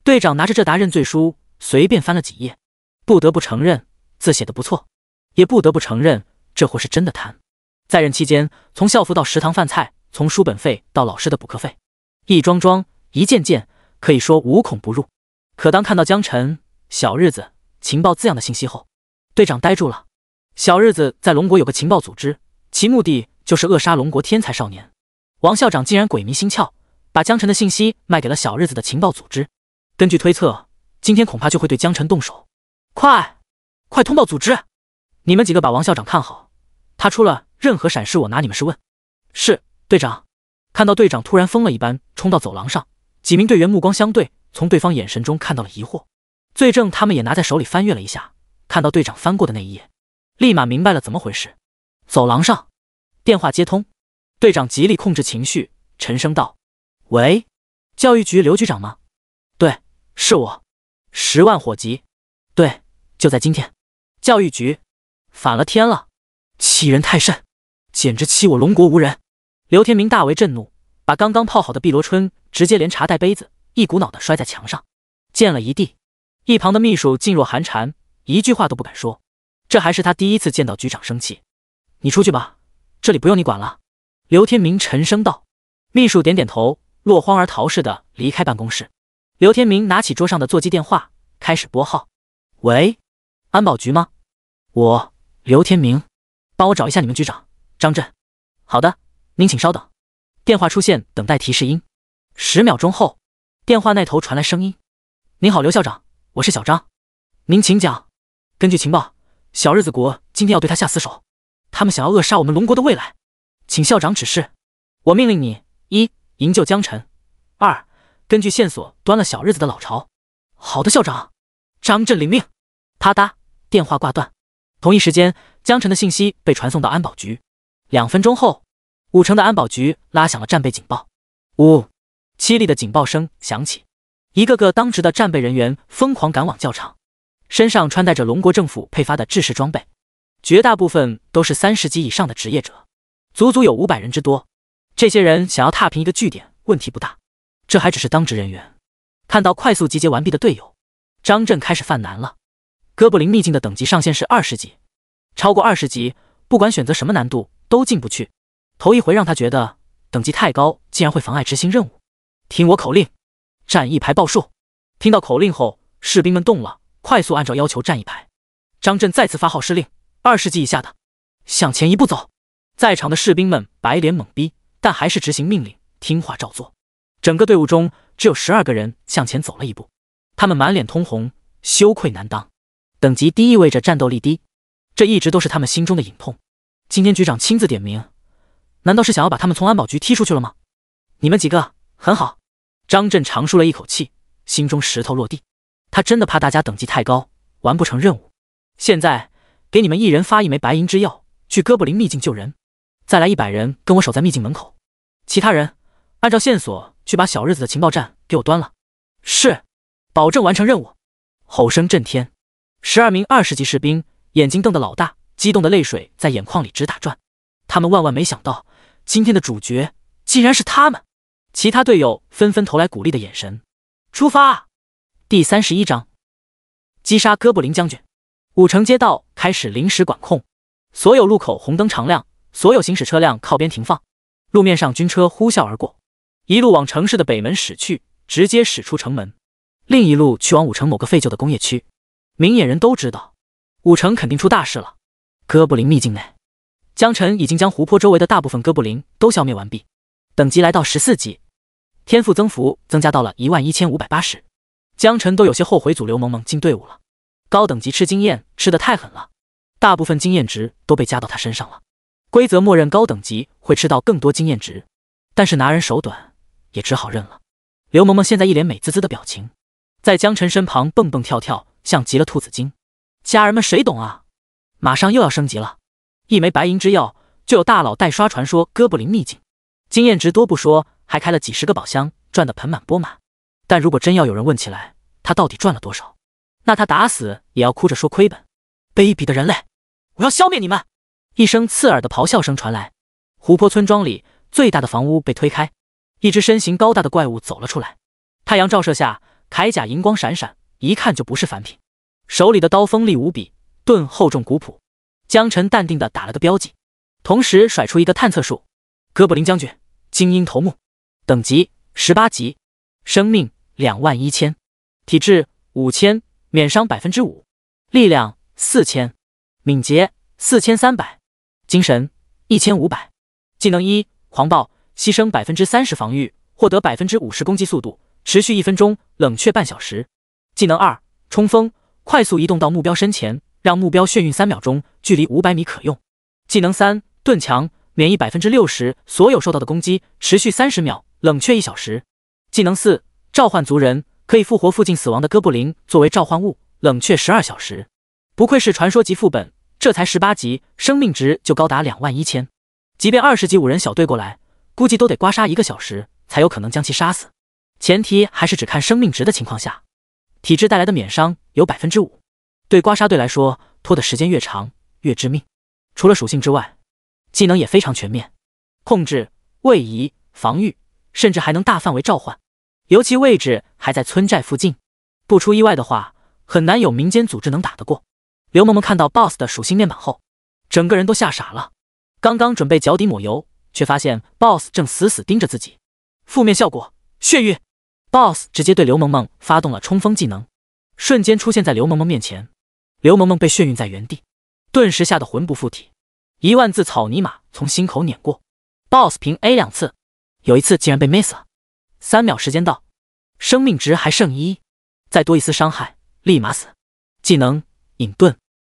队长拿着这沓认罪书随便翻了几页，不得不承认字写得不错，也不得不承认这货是真的贪。在任期间，从校服到食堂饭菜，从书本费到老师的补课费，一桩桩一件件，可以说无孔不入。可当看到江辰、小日子、情报字样的信息后，队长呆住了。小日子在龙国有个情报组织，其目的就是扼杀龙国天才少年。王校长竟然鬼迷心窍，把江辰的信息卖给了小日子的情报组织。根据推测，今天恐怕就会对江辰动手。快通报组织！你们几个把王校长看好，他出了任何闪失，我拿你们是问。是，队长。看到队长突然疯了一般冲到走廊上，几名队员目光相对，从对方眼神中看到了疑惑。罪证他们也拿在手里翻阅了一下，看到队长翻过的那一页，立马明白了怎么回事。走廊上，电话接通，队长极力控制情绪，沉声道：喂，教育局刘局长吗？对，是我。10万火急。对，就在今天。教育局，反了天了，欺人太甚，简直欺我龙国无人。刘天明大为震怒，把刚刚泡好的碧螺春直接连茶带杯子一股脑的摔在墙上，溅了一地。一旁的秘书噤若寒蝉，一句话都不敢说。这还是他第一次见到局长生气。你出去吧，这里不用你管了。刘天明沉声道。秘书点点头，落荒而逃似的离开办公室。刘天明拿起桌上的座机电话，开始拨号。喂，安保局吗？我，刘天明，帮我找一下你们局长张震。好的，您请稍等。电话出现等待提示音。10秒钟后，电话那头传来声音：您好，刘校长，我是小张，您请讲。根据情报，小日子国今天要对他下死手，他们想要扼杀我们龙国的未来，请校长指示。我命令你：1. 营救江辰； 2. 根据线索端了小日子的老巢。好的，校长。张震领命。啪嗒，电话挂断。同一时间，江辰的信息被传送到安保局。2分钟后，5城的安保局拉响了战备警报。呜，凄厉的警报声响起，一个个当值的战备人员疯狂赶往教场，身上穿戴着龙国政府配发的制式装备，绝大部分都是30级以上的职业者，足足有500人之多。这些人想要踏平一个据点，问题不大。这还只是当值人员。看到快速集结完毕的队友，张震开始犯难了。哥布林秘境的等级上限是20级，超过20级，不管选择什么难度都进不去。头一回让他觉得等级太高，竟然会妨碍执行任务。听我口令，站一排报数。听到口令后，士兵们动了，快速按照要求站一排。张震再次发号施令：20级以下的，向前一步走。在场的士兵们白脸懵逼，但还是执行命令，听话照做。整个队伍中只有12个人向前走了一步，他们满脸通红，羞愧难当。等级低意味着战斗力低，这一直都是他们心中的隐痛。今天局长亲自点名，难道是想要把他们从安保局踢出去了吗？你们几个很好。张震长舒了一口气，心中石头落地。他真的怕大家等级太高，完不成任务。现在给你们一人发1枚白银之药，去哥布林秘境救人。再来100人跟我守在秘境门口，其他人按照线索去把小日子的情报站给我端了。是，保证完成任务。吼声震天，12名20级士兵眼睛瞪得老大，激动的泪水在眼眶里直打转。他们万万没想到，今天的主角竟然是他们。其他队友纷纷投来鼓励的眼神。出发！第31章，击杀哥布林将军。5城街道开始临时管控，所有路口红灯常亮，所有行驶车辆靠边停放，路面上军车呼啸而过，一路往城市的北门驶去，直接驶出城门，另一路去往5城某个废旧的工业区。明眼人都知道5城肯定出大事了。哥布林秘境内，江晨已经将湖泊周围的大部分哥布林都消灭完毕，等级来到14级，天赋增幅增加到了11580。江晨都有些后悔组刘萌萌进队伍了，高等级吃经验吃得太狠了，大部分经验值都被加到他身上了。规则默认高等级会吃到更多经验值，但是拿人手短，也只好认了。刘萌萌现在一脸美滋滋的表情，在江晨身旁蹦蹦跳跳，像极了兔子精。家人们谁懂啊？马上又要升级了，1枚白银之药就有大佬代刷传说哥布林秘境，经验值多不说，还开了几10个宝箱，赚得盆满钵满。但如果真要有人问起来，他到底赚了多少，那他打死也要哭着说亏本。卑鄙的人类，我要消灭你们！一声刺耳的咆哮声传来，湖泊村庄里最大的房屋被推开，一只身形高大的怪物走了出来。太阳照射下，铠甲银光闪闪，一看就不是凡品。手里的刀锋利无比，盾厚重古朴。江晨淡定地打了个标记，同时甩出一个探测术。哥布林将军，精英头目，等级18级，生命21000，体质5000，免伤5%，力量4000，敏捷4300，精神1500。技能1：狂暴，牺牲30%防御，获得50%攻击速度，持续1分钟，冷却半小时。技能2：冲锋，快速移动到目标身前，让目标眩晕3秒钟，距离500米可用。技能3：盾强，免疫60%所有受到的攻击，持续30秒，冷却1小时。技能4：召唤族人，可以复活附近死亡的哥布林作为召唤物，冷却12小时。不愧是传说级副本，这才18级，生命值就高达21000。即便20级5人小队过来，估计都得刮痧1个小时才有可能将其杀死，前提还是只看生命值的情况下。体质带来的免伤有5%，对刮痧队来说，拖的时间越长越致命。除了属性之外，技能也非常全面，控制、位移、防御，甚至还能大范围召唤。尤其位置还在村寨附近，不出意外的话，很难有民间组织能打得过。刘萌萌看到 BOSS 的属性面板后，整个人都吓傻了。刚刚准备脚底抹油，却发现 BOSS 正死死盯着自己。负面效果，眩晕。BOSS 直接对刘萌萌发动了冲锋技能，瞬间出现在刘萌萌面前。刘萌萌被眩晕在原地，顿时吓得魂不附体，10000字草泥马从心口碾过。BOSS 平 A 2次，有一次竟然被 miss 了。3秒时间到，生命值还剩1，再多一丝伤害，立马死。技能隐遁，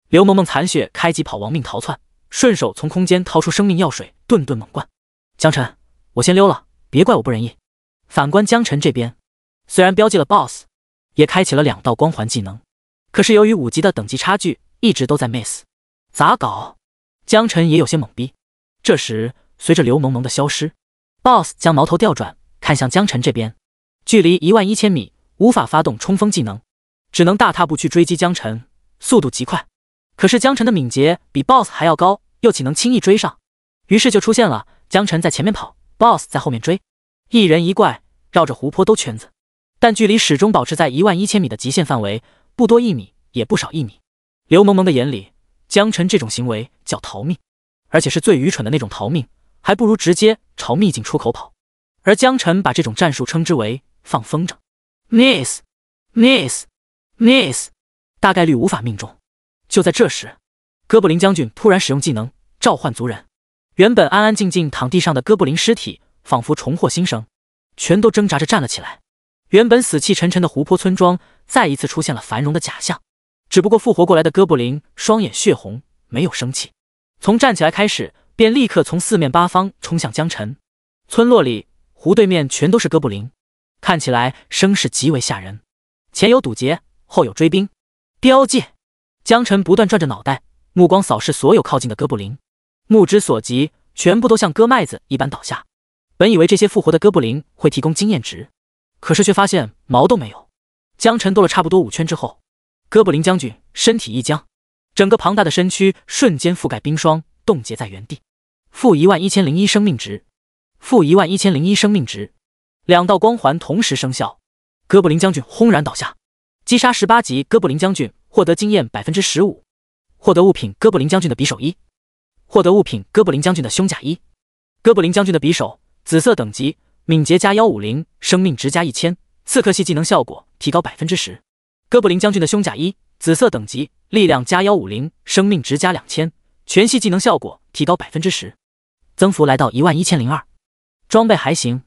刘萌萌残血开机跑亡命逃窜，顺手从空间掏出生命药水，顿顿猛灌。江晨，我先溜了，别怪我不仁义。反观江晨这边，虽然标记了 BOSS， 也开启了2道光环技能，可是由于5级的等级差距，一直都在 miss。咋搞？江晨也有些懵逼。这时，随着刘萌萌的消失， BOSS 将矛头调转，看向江晨这边。距离11000米，无法发动冲锋技能，只能大踏步去追击江晨，速度极快。可是江晨的敏捷比 BOSS 还要高，又岂能轻易追上？于是就出现了江晨在前面跑， BOSS 在后面追，一人一怪绕着湖泊兜圈子，但距离始终保持在11000米的极限范围，不多1米，也不少1米。刘萌萌的眼里，江晨这种行为叫逃命，而且是最愚蠢的那种逃命，还不如直接朝秘境出口跑。而江晨把这种战术称之为放风筝 ，miss miss miss， 大概率无法命中。就在这时，哥布林将军突然使用技能召唤族人，原本安安静静躺地上的哥布林尸体仿佛重获新生，全都挣扎着站了起来。原本死气沉沉的湖泊村庄再一次出现了繁荣的假象，只不过复活过来的哥布林双眼血红，没有生气，从站起来开始，便立刻从四面八方冲向江辰。村落里湖对面全都是哥布林，看起来声势极为吓人。前有堵截，后有追兵，标记！江辰不断转着脑袋，目光扫视所有靠近的哥布林，目之所及，全部都像割麦子一般倒下。本以为这些复活的哥布林会提供经验值，可是却发现毛都没有。江辰兜了差不多5圈之后，哥布林将军身体一僵，整个庞大的身躯瞬间覆盖冰霜，冻结在原地。-11001生命值，-11001生命值。2道光环同时生效，哥布林将军轰然倒下。击杀18级哥布林将军，获得经验 15%， 获得物品哥布林将军的匕首1，获得物品哥布林将军的胸甲1。哥布林将军的匕首，紫色等级，敏捷加150，生命值加1000，刺客系技能效果提高 10%。哥布林将军的胸甲1，紫色等级，力量加150，生命值加2000，全系技能效果提高 10%。增幅来到11002，装备还行，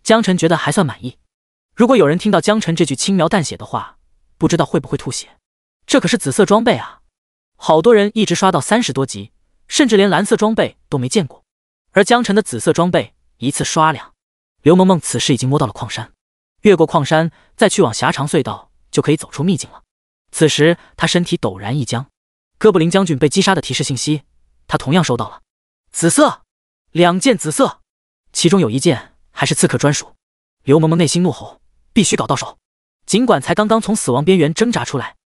江辰觉得还算满意。如果有人听到江辰这句轻描淡写的话，不知道会不会吐血。这可是紫色装备啊，好多人一直刷到30多级，甚至连蓝色装备都没见过。而江辰的紫色装备一次刷2。刘萌萌此时已经摸到了矿山，越过矿山再去往狭长隧道就可以走出秘境了。此时他身体陡然一僵，哥布林将军被击杀的提示信息他同样收到了。紫色，2件紫色，其中有1件还是刺客专属。刘萌萌内心怒吼，必须搞到手。尽管才刚刚从死亡边缘挣扎出来，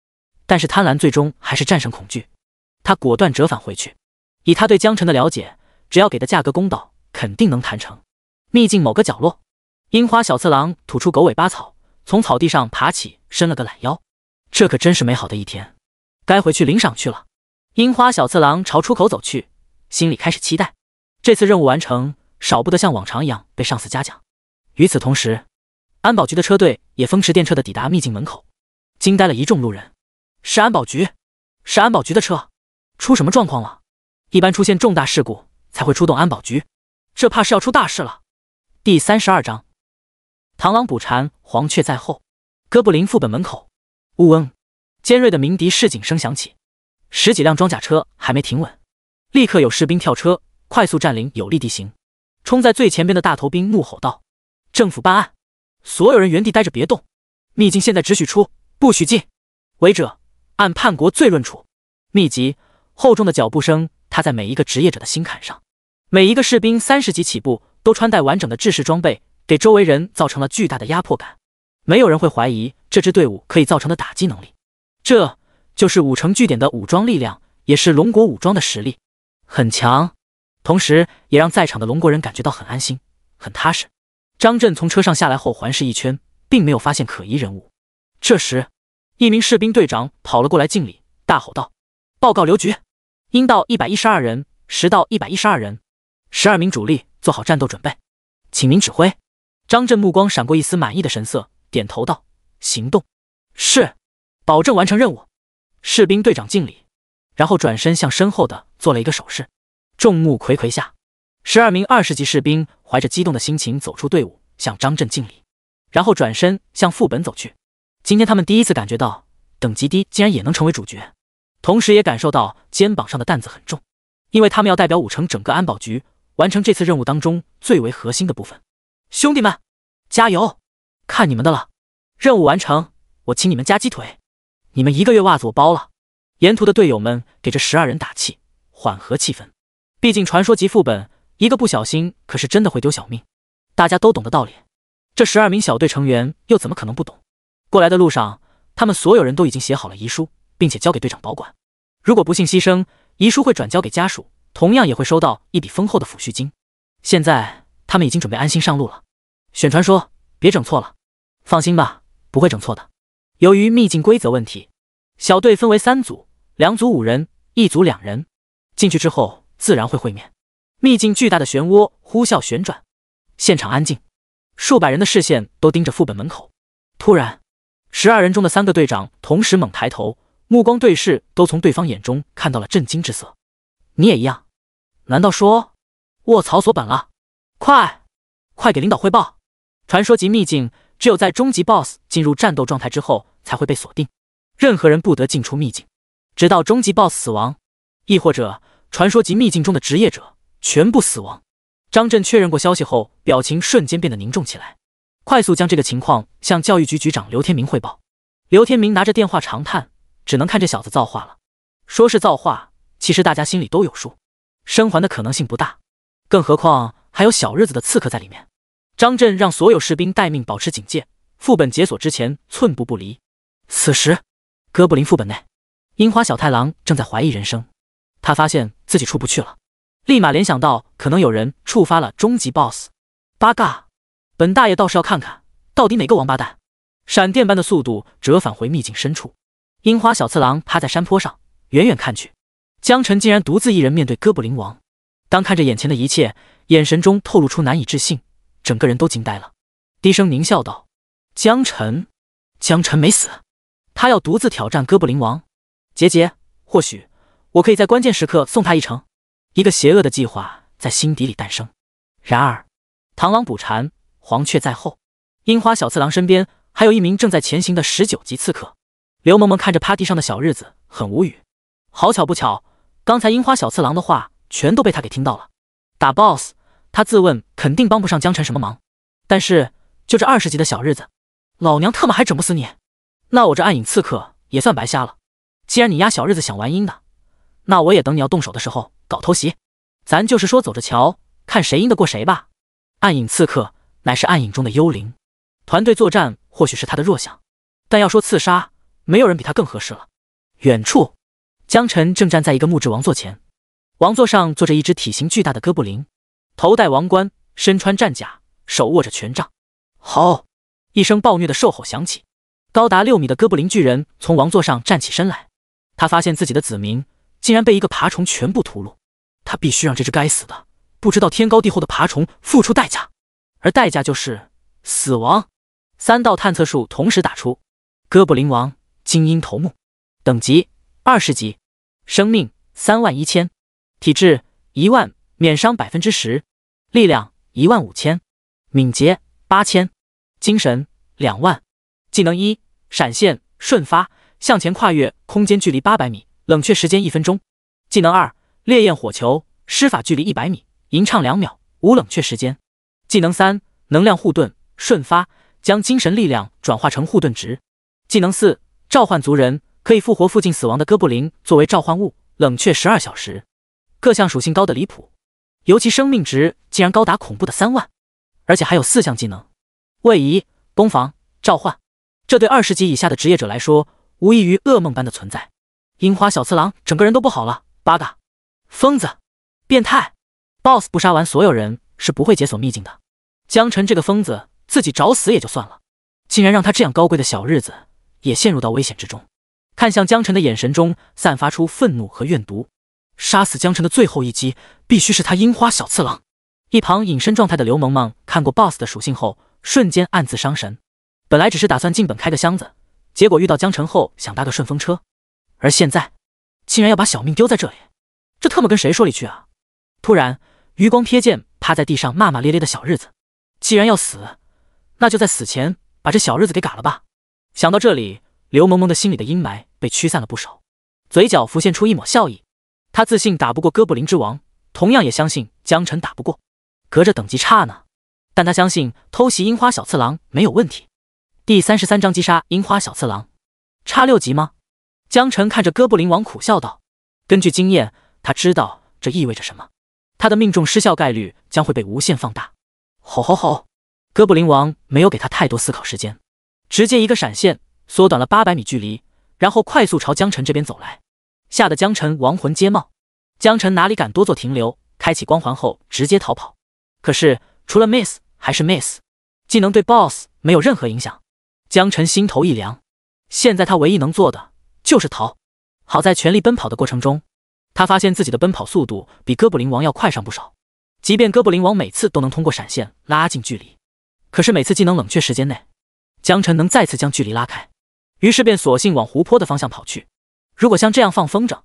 但是贪婪最终还是战胜恐惧。他果断折返回去，以他对江辰的了解，只要给的价格公道，肯定能谈成。秘境某个角落，樱花小次郎吐出狗尾巴草，从草地上爬起，伸了个懒腰。这可真是美好的一天，该回去领赏去了。樱花小次郎朝出口走去，心里开始期待这次任务完成，少不得像往常一样被上司嘉奖。与此同时，安保局的车队也风驰电掣地抵达秘境门口，惊呆了一众路人。是安保局，是安保局的车，出什么状况了？一般出现重大事故才会出动安保局，这怕是要出大事了。第32章，螳螂捕蝉，黄雀在后。哥布林副本门口，嗡嗡，尖锐的鸣笛示警声响起，10几辆装甲车还没停稳，立刻有士兵跳车，快速占领有利地形。冲在最前边的大头兵怒吼道：“政府办案！所有人原地待着，别动！秘境现在只许出，不许进！违者按叛国罪论处。”密集厚重的脚步声踏在每一个职业者的心坎上。每一个士兵30级起步，都穿戴完整的制式装备，给周围人造成了巨大的压迫感。没有人会怀疑这支队伍可以造成的打击能力。这就是5城据点的武装力量，也是龙国武装的实力，很强，同时也让在场的龙国人感觉到很安心，很踏实。张震从车上下来后环视一圈，并没有发现可疑人物。这时，一名士兵队长跑了过来敬礼，大吼道：“报告刘局，鹰到112人，实到112人，12名主力做好战斗准备，请您指挥。”张震目光闪过一丝满意的神色，点头道：“行动。”是，保证完成任务。士兵队长敬礼，然后转身向身后的做了一个手势。众目睽睽下，12名20级士兵怀着激动的心情走出队伍，向张震敬礼，然后转身向副本走去。今天他们第一次感觉到等级低竟然也能成为主角，同时也感受到肩膀上的担子很重，因为他们要代表5城整个安保局完成这次任务当中最为核心的部分。兄弟们，加油！看你们的了！任务完成，我请你们加鸡腿，你们1个月袜子我包了。沿途的队友们给这12人打气，缓和气氛。毕竟传说级副本，一个不小心可是真的会丢小命，大家都懂的道理。这12名小队成员又怎么可能不懂？过来的路上，他们所有人都已经写好了遗书，并且交给队长保管。如果不幸牺牲，遗书会转交给家属，同样也会收到一笔丰厚的抚恤金。现在他们已经准备安心上路了。选传说，别整错了。放心吧，不会整错的。由于秘境规则问题，小队分为3组，2组5人，1组2人。进去之后自然会会面。秘境巨大的漩涡呼啸旋转，现场安静，数百人的视线都盯着副本门口。突然，12人中的3个队长同时猛抬头，目光对视，都从对方眼中看到了震惊之色。你也一样？难道说卧槽锁本了？快给领导汇报！传说级秘境只有在终极 BOSS 进入战斗状态之后才会被锁定，任何人不得进出秘境，直到终极 BOSS 死亡。亦或者传说及秘境中的职业者全部死亡。张震确认过消息后，表情瞬间变得凝重起来，快速将这个情况向教育局局长刘天明汇报。刘天明拿着电话长叹，只能看这小子造化了。说是造化，其实大家心里都有数，生还的可能性不大，更何况还有小日子的刺客在里面。张震让所有士兵待命，保持警戒，副本解锁之前寸步不离。此时，哥布林副本内，樱花小太郎正在怀疑人生，他发现自己出不去了，立马联想到可能有人触发了终极 BOSS。八嘎！本大爷倒是要看看，到底哪个王八蛋！闪电般的速度折返回秘境深处，樱花小次郎趴在山坡上，远远看去，江晨竟然独自一人面对哥布林王。当看着眼前的一切，眼神中透露出难以置信，整个人都惊呆了，低声狞笑道：“江晨没死，他要独自挑战哥布林王。杰杰，或许我可以在关键时刻送他一程。”一个邪恶的计划在心底里诞生。然而，螳螂捕蝉，黄雀在后。樱花小次郎身边还有一名正在前行的19级刺客。刘萌萌看着趴地上的小日子，很无语。好巧不巧，刚才樱花小次郎的话全都被他给听到了。打 BOSS， 他自问肯定帮不上江晨什么忙，但是就这20级的小日子，老娘特么还整不死你，那我这暗影刺客也算白瞎了。既然你丫小日子想玩阴的，那我也等你要动手的时候搞偷袭，咱就是说走着瞧，看谁阴得过谁吧。暗影刺客乃是暗影中的幽灵，团队作战或许是他的弱项，但要说刺杀，没有人比他更合适了。远处，江晨正站在一个木质王座前，王座上坐着一只体型巨大的哥布林，头戴王冠，身穿战甲，手握着权杖。吼！一声暴虐的兽吼响起，高达6米的哥布林巨人从王座上站起身来。他发现自己的子民竟然被一个爬虫全部屠戮，他必须让这只该死的不知道天高地厚的爬虫付出代价，而代价就是死亡。3道探测术同时打出，哥布林王精英头目，等级20级，生命31000，体质10000，免伤10%，力量15000，敏捷8000，精神20000。技能1：闪现瞬发，向前跨越空间距离800米，冷却时间1分钟。技能2：烈焰火球，施法距离100米，吟唱2秒，无冷却时间。技能3：能量护盾，瞬发，将精神力量转化成护盾值。技能4：召唤族人，可以复活附近死亡的哥布林作为召唤物，冷却12小时。各项属性高的离谱，尤其生命值竟然高达恐怖的3万，而且还有4项技能：位移、攻防、召唤。这对20级以下的职业者来说，无异于噩梦般的存在。樱花小次郎整个人都不好了，八嘎！疯子，变态 ！BOSS 不杀完所有人是不会解锁秘境的。江晨这个疯子自己找死也就算了，竟然让他这样高贵的小日子也陷入到危险之中。看向江晨的眼神中散发出愤怒和怨毒。杀死江晨的最后一击必须是他樱花小次郎。一旁隐身状态的刘萌萌看过 BOSS 的属性后，瞬间暗自伤神。本来只是打算进本开个箱子，结果遇到江晨后想搭个顺风车，而现在竟然要把小命丢在这里，这特么跟谁说理去啊！突然余光瞥见趴在地上骂骂咧咧的小日子，既然要死，那就在死前把这小日子给嘎了吧。想到这里，刘萌萌的心里的阴霾被驱散了不少，嘴角浮现出一抹笑意。他自信打不过哥布林之王，同样也相信江晨打不过，隔着等级差呢，但他相信偷袭樱花小次郎没有问题。第33章击杀樱花小次郎，差6级吗？江晨看着哥布林王苦笑道。根据经验，他知道这意味着什么，他的命中失效概率将会被无限放大。吼吼吼！哥布林王没有给他太多思考时间，直接一个闪现缩短了800米距离，然后快速朝江晨这边走来，吓得江晨亡魂皆冒。江晨哪里敢多做停留，开启光环后直接逃跑。可是除了 miss 还是 miss， 技能对 BOSS 没有任何影响。江晨心头一凉，现在他唯一能做的就是逃。好在全力奔跑的过程中，他发现自己的奔跑速度比哥布林王要快上不少。即便哥布林王每次都能通过闪现拉近距离，可是每次技能冷却时间内，江晨能再次将距离拉开，于是便索性往湖泊的方向跑去。如果像这样放风筝，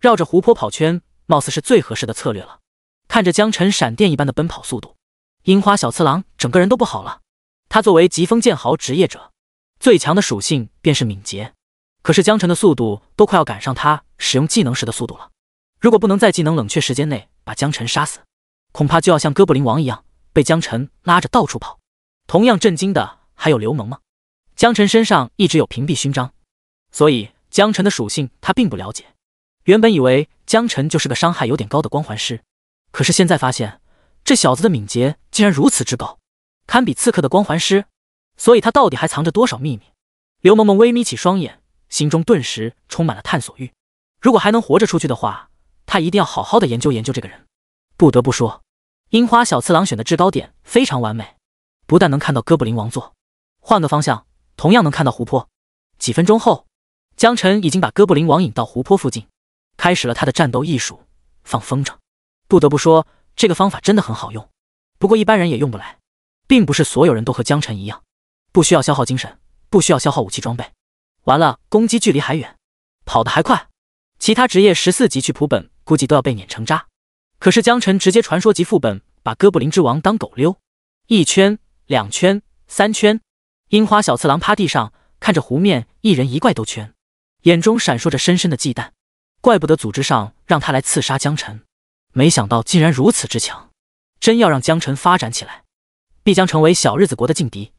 绕着湖泊跑圈，貌似是最合适的策略了。看着江晨闪电一般的奔跑速度，樱花小次郎整个人都不好了。他作为疾风剑豪职业者，最强的属性便是敏捷，可是江晨的速度都快要赶上他使用技能时的速度了。如果不能在技能冷却时间内把江晨杀死，恐怕就要像哥布林王一样被江晨拉着到处跑。同样震惊的还有刘萌萌，江晨身上一直有屏蔽勋章，所以江晨的属性他并不了解。原本以为江晨就是个伤害有点高的光环师，可是现在发现这小子的敏捷竟然如此之高，堪比刺客的光环师，所以他到底还藏着多少秘密？刘萌萌微眯起双眼，心中顿时充满了探索欲。如果还能活着出去的话，他一定要好好的研究研究这个人。不得不说，樱花小次郎选的制高点非常完美，不但能看到哥布林王座，换个方向同样能看到湖泊。几分钟后，江晨已经把哥布林王引到湖泊附近，开始了他的战斗艺术——放风筝。不得不说，这个方法真的很好用，不过一般人也用不来，并不是所有人都和江晨一样，不需要消耗精神，不需要消耗武器装备，完了攻击距离还远，跑得还快。其他职业14级去普本估计都要被碾成渣，可是江晨直接传说级副本把哥布林之王当狗溜，1圈、2圈、3圈。樱花小次郎趴地上看着湖面一人一怪都圈，眼中闪烁着深深的忌惮。怪不得组织上让他来刺杀江晨，没想到竟然如此之强，真要让江晨发展起来，必将成为小日子国的劲敌。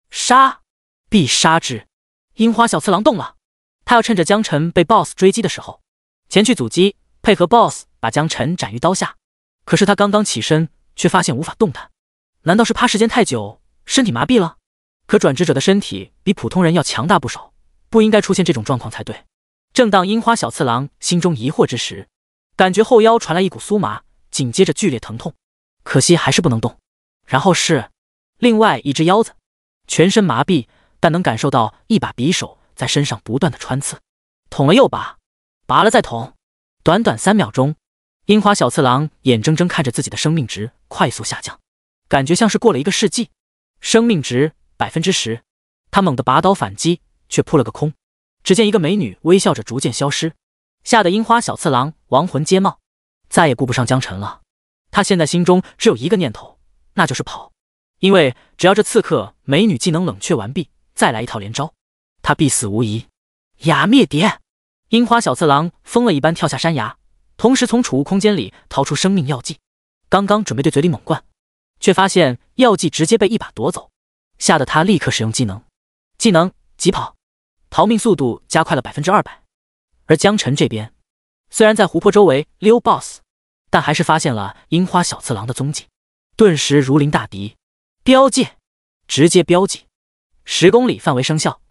杀！必杀之！樱花小次郎动了，他要趁着江晨被 BOSS 追击的时候前去阻击，配合 BOSS 把江晨斩于刀下。可是他刚刚起身，却发现无法动弹。难道是趴时间太久，身体麻痹了？可转职者的身体比普通人要强大不少，不应该出现这种状况才对。正当樱花小次郎心中疑惑之时，感觉后腰传来一股酥麻，紧接着剧烈疼痛。可惜还是不能动。然后是另外一只腰子，全身麻痹，但能感受到一把匕首在身上不断的穿刺，捅了又拔，拔了再捅。短短3秒钟，樱花小次郎眼睁睁看着自己的生命值快速下降，感觉像是过了1个世纪。生命值10%，他猛地拔刀反击，却扑了个空。只见一个美女微笑着逐渐消失，吓得樱花小次郎亡魂皆冒，再也顾不上江晨了。他现在心中只有一个念头，那就是跑，因为只要这刺客美女技能冷却完毕，再来一套连招，他必死无疑。雅灭蝶！樱花小次郎疯了一般跳下山崖，同时从储物空间里掏出生命药剂，刚刚准备对嘴里猛灌，却发现药剂直接被一把夺走，吓得他立刻使用技能疾跑，逃命速度加快了200%。而江晨这边虽然在湖泊周围溜 BOSS， 但还是发现了樱花小次郎的踪迹，顿时如临大敌，标记，直接标记10公里范围生效。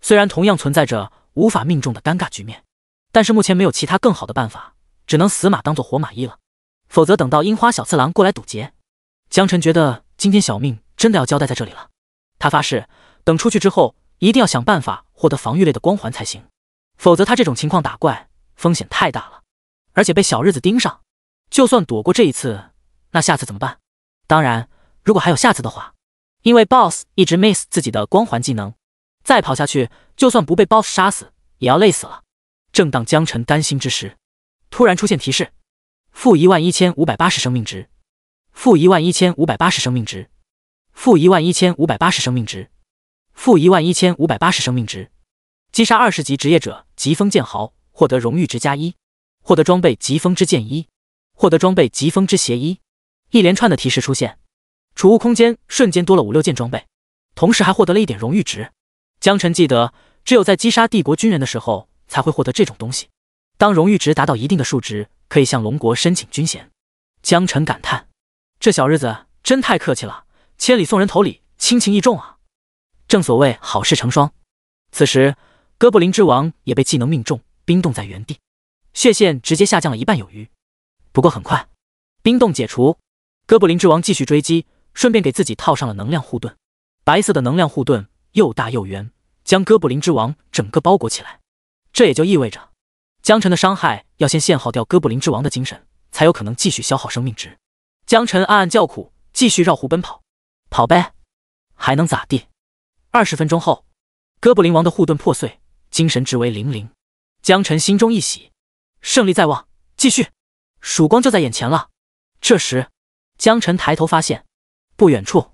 虽然同样存在着无法命中的尴尬局面，但是目前没有其他更好的办法，只能死马当做活马医了。否则等到樱花小次郎过来堵截，江晨觉得今天小命真的要交代在这里了。他发誓等出去之后一定要想办法获得防御类的光环才行，否则他这种情况打怪风险太大了，而且被小日子盯上，就算躲过这一次，那下次怎么办？当然如果还有下次的话，因为 BOSS 一直 miss 自己的光环技能，再跑下去就算不被 BOSS 杀死也要累死了。正当江晨担心之时，突然出现提示：负11580生命值，负11580生命值，负11580生命值，负11580生命值。击杀20级职业者疾风剑豪，获得荣誉值+1，获得装备疾风之剑1，获得装备疾风之鞋1。一连串的提示出现，储物空间瞬间多了5-6件装备，同时还获得了1点荣誉值。江晨记得只有在击杀帝国军人的时候才会获得这种东西，当荣誉值达到一定的数值，可以向龙国申请军衔。江晨感叹，这小日子真太客气了，千里送人头礼，亲情意重啊。正所谓好事成双。此时哥布林之王也被技能命中，冰冻在原地，血线直接下降了1半有余。不过很快冰冻解除，哥布林之王继续追击，顺便给自己套上了能量护盾。白色的能量护盾又大又圆，将哥布林之王整个包裹起来。这也就意味着江晨的伤害要先限耗掉哥布林之王的精神，才有可能继续消耗生命值。江晨暗暗叫苦，继续绕湖奔跑。跑呗，还能咋地？20分钟后，哥布林王的护盾破碎，精神值为00。江晨心中一喜，胜利在望，继续，曙光就在眼前了。这时江晨抬头发现，不远处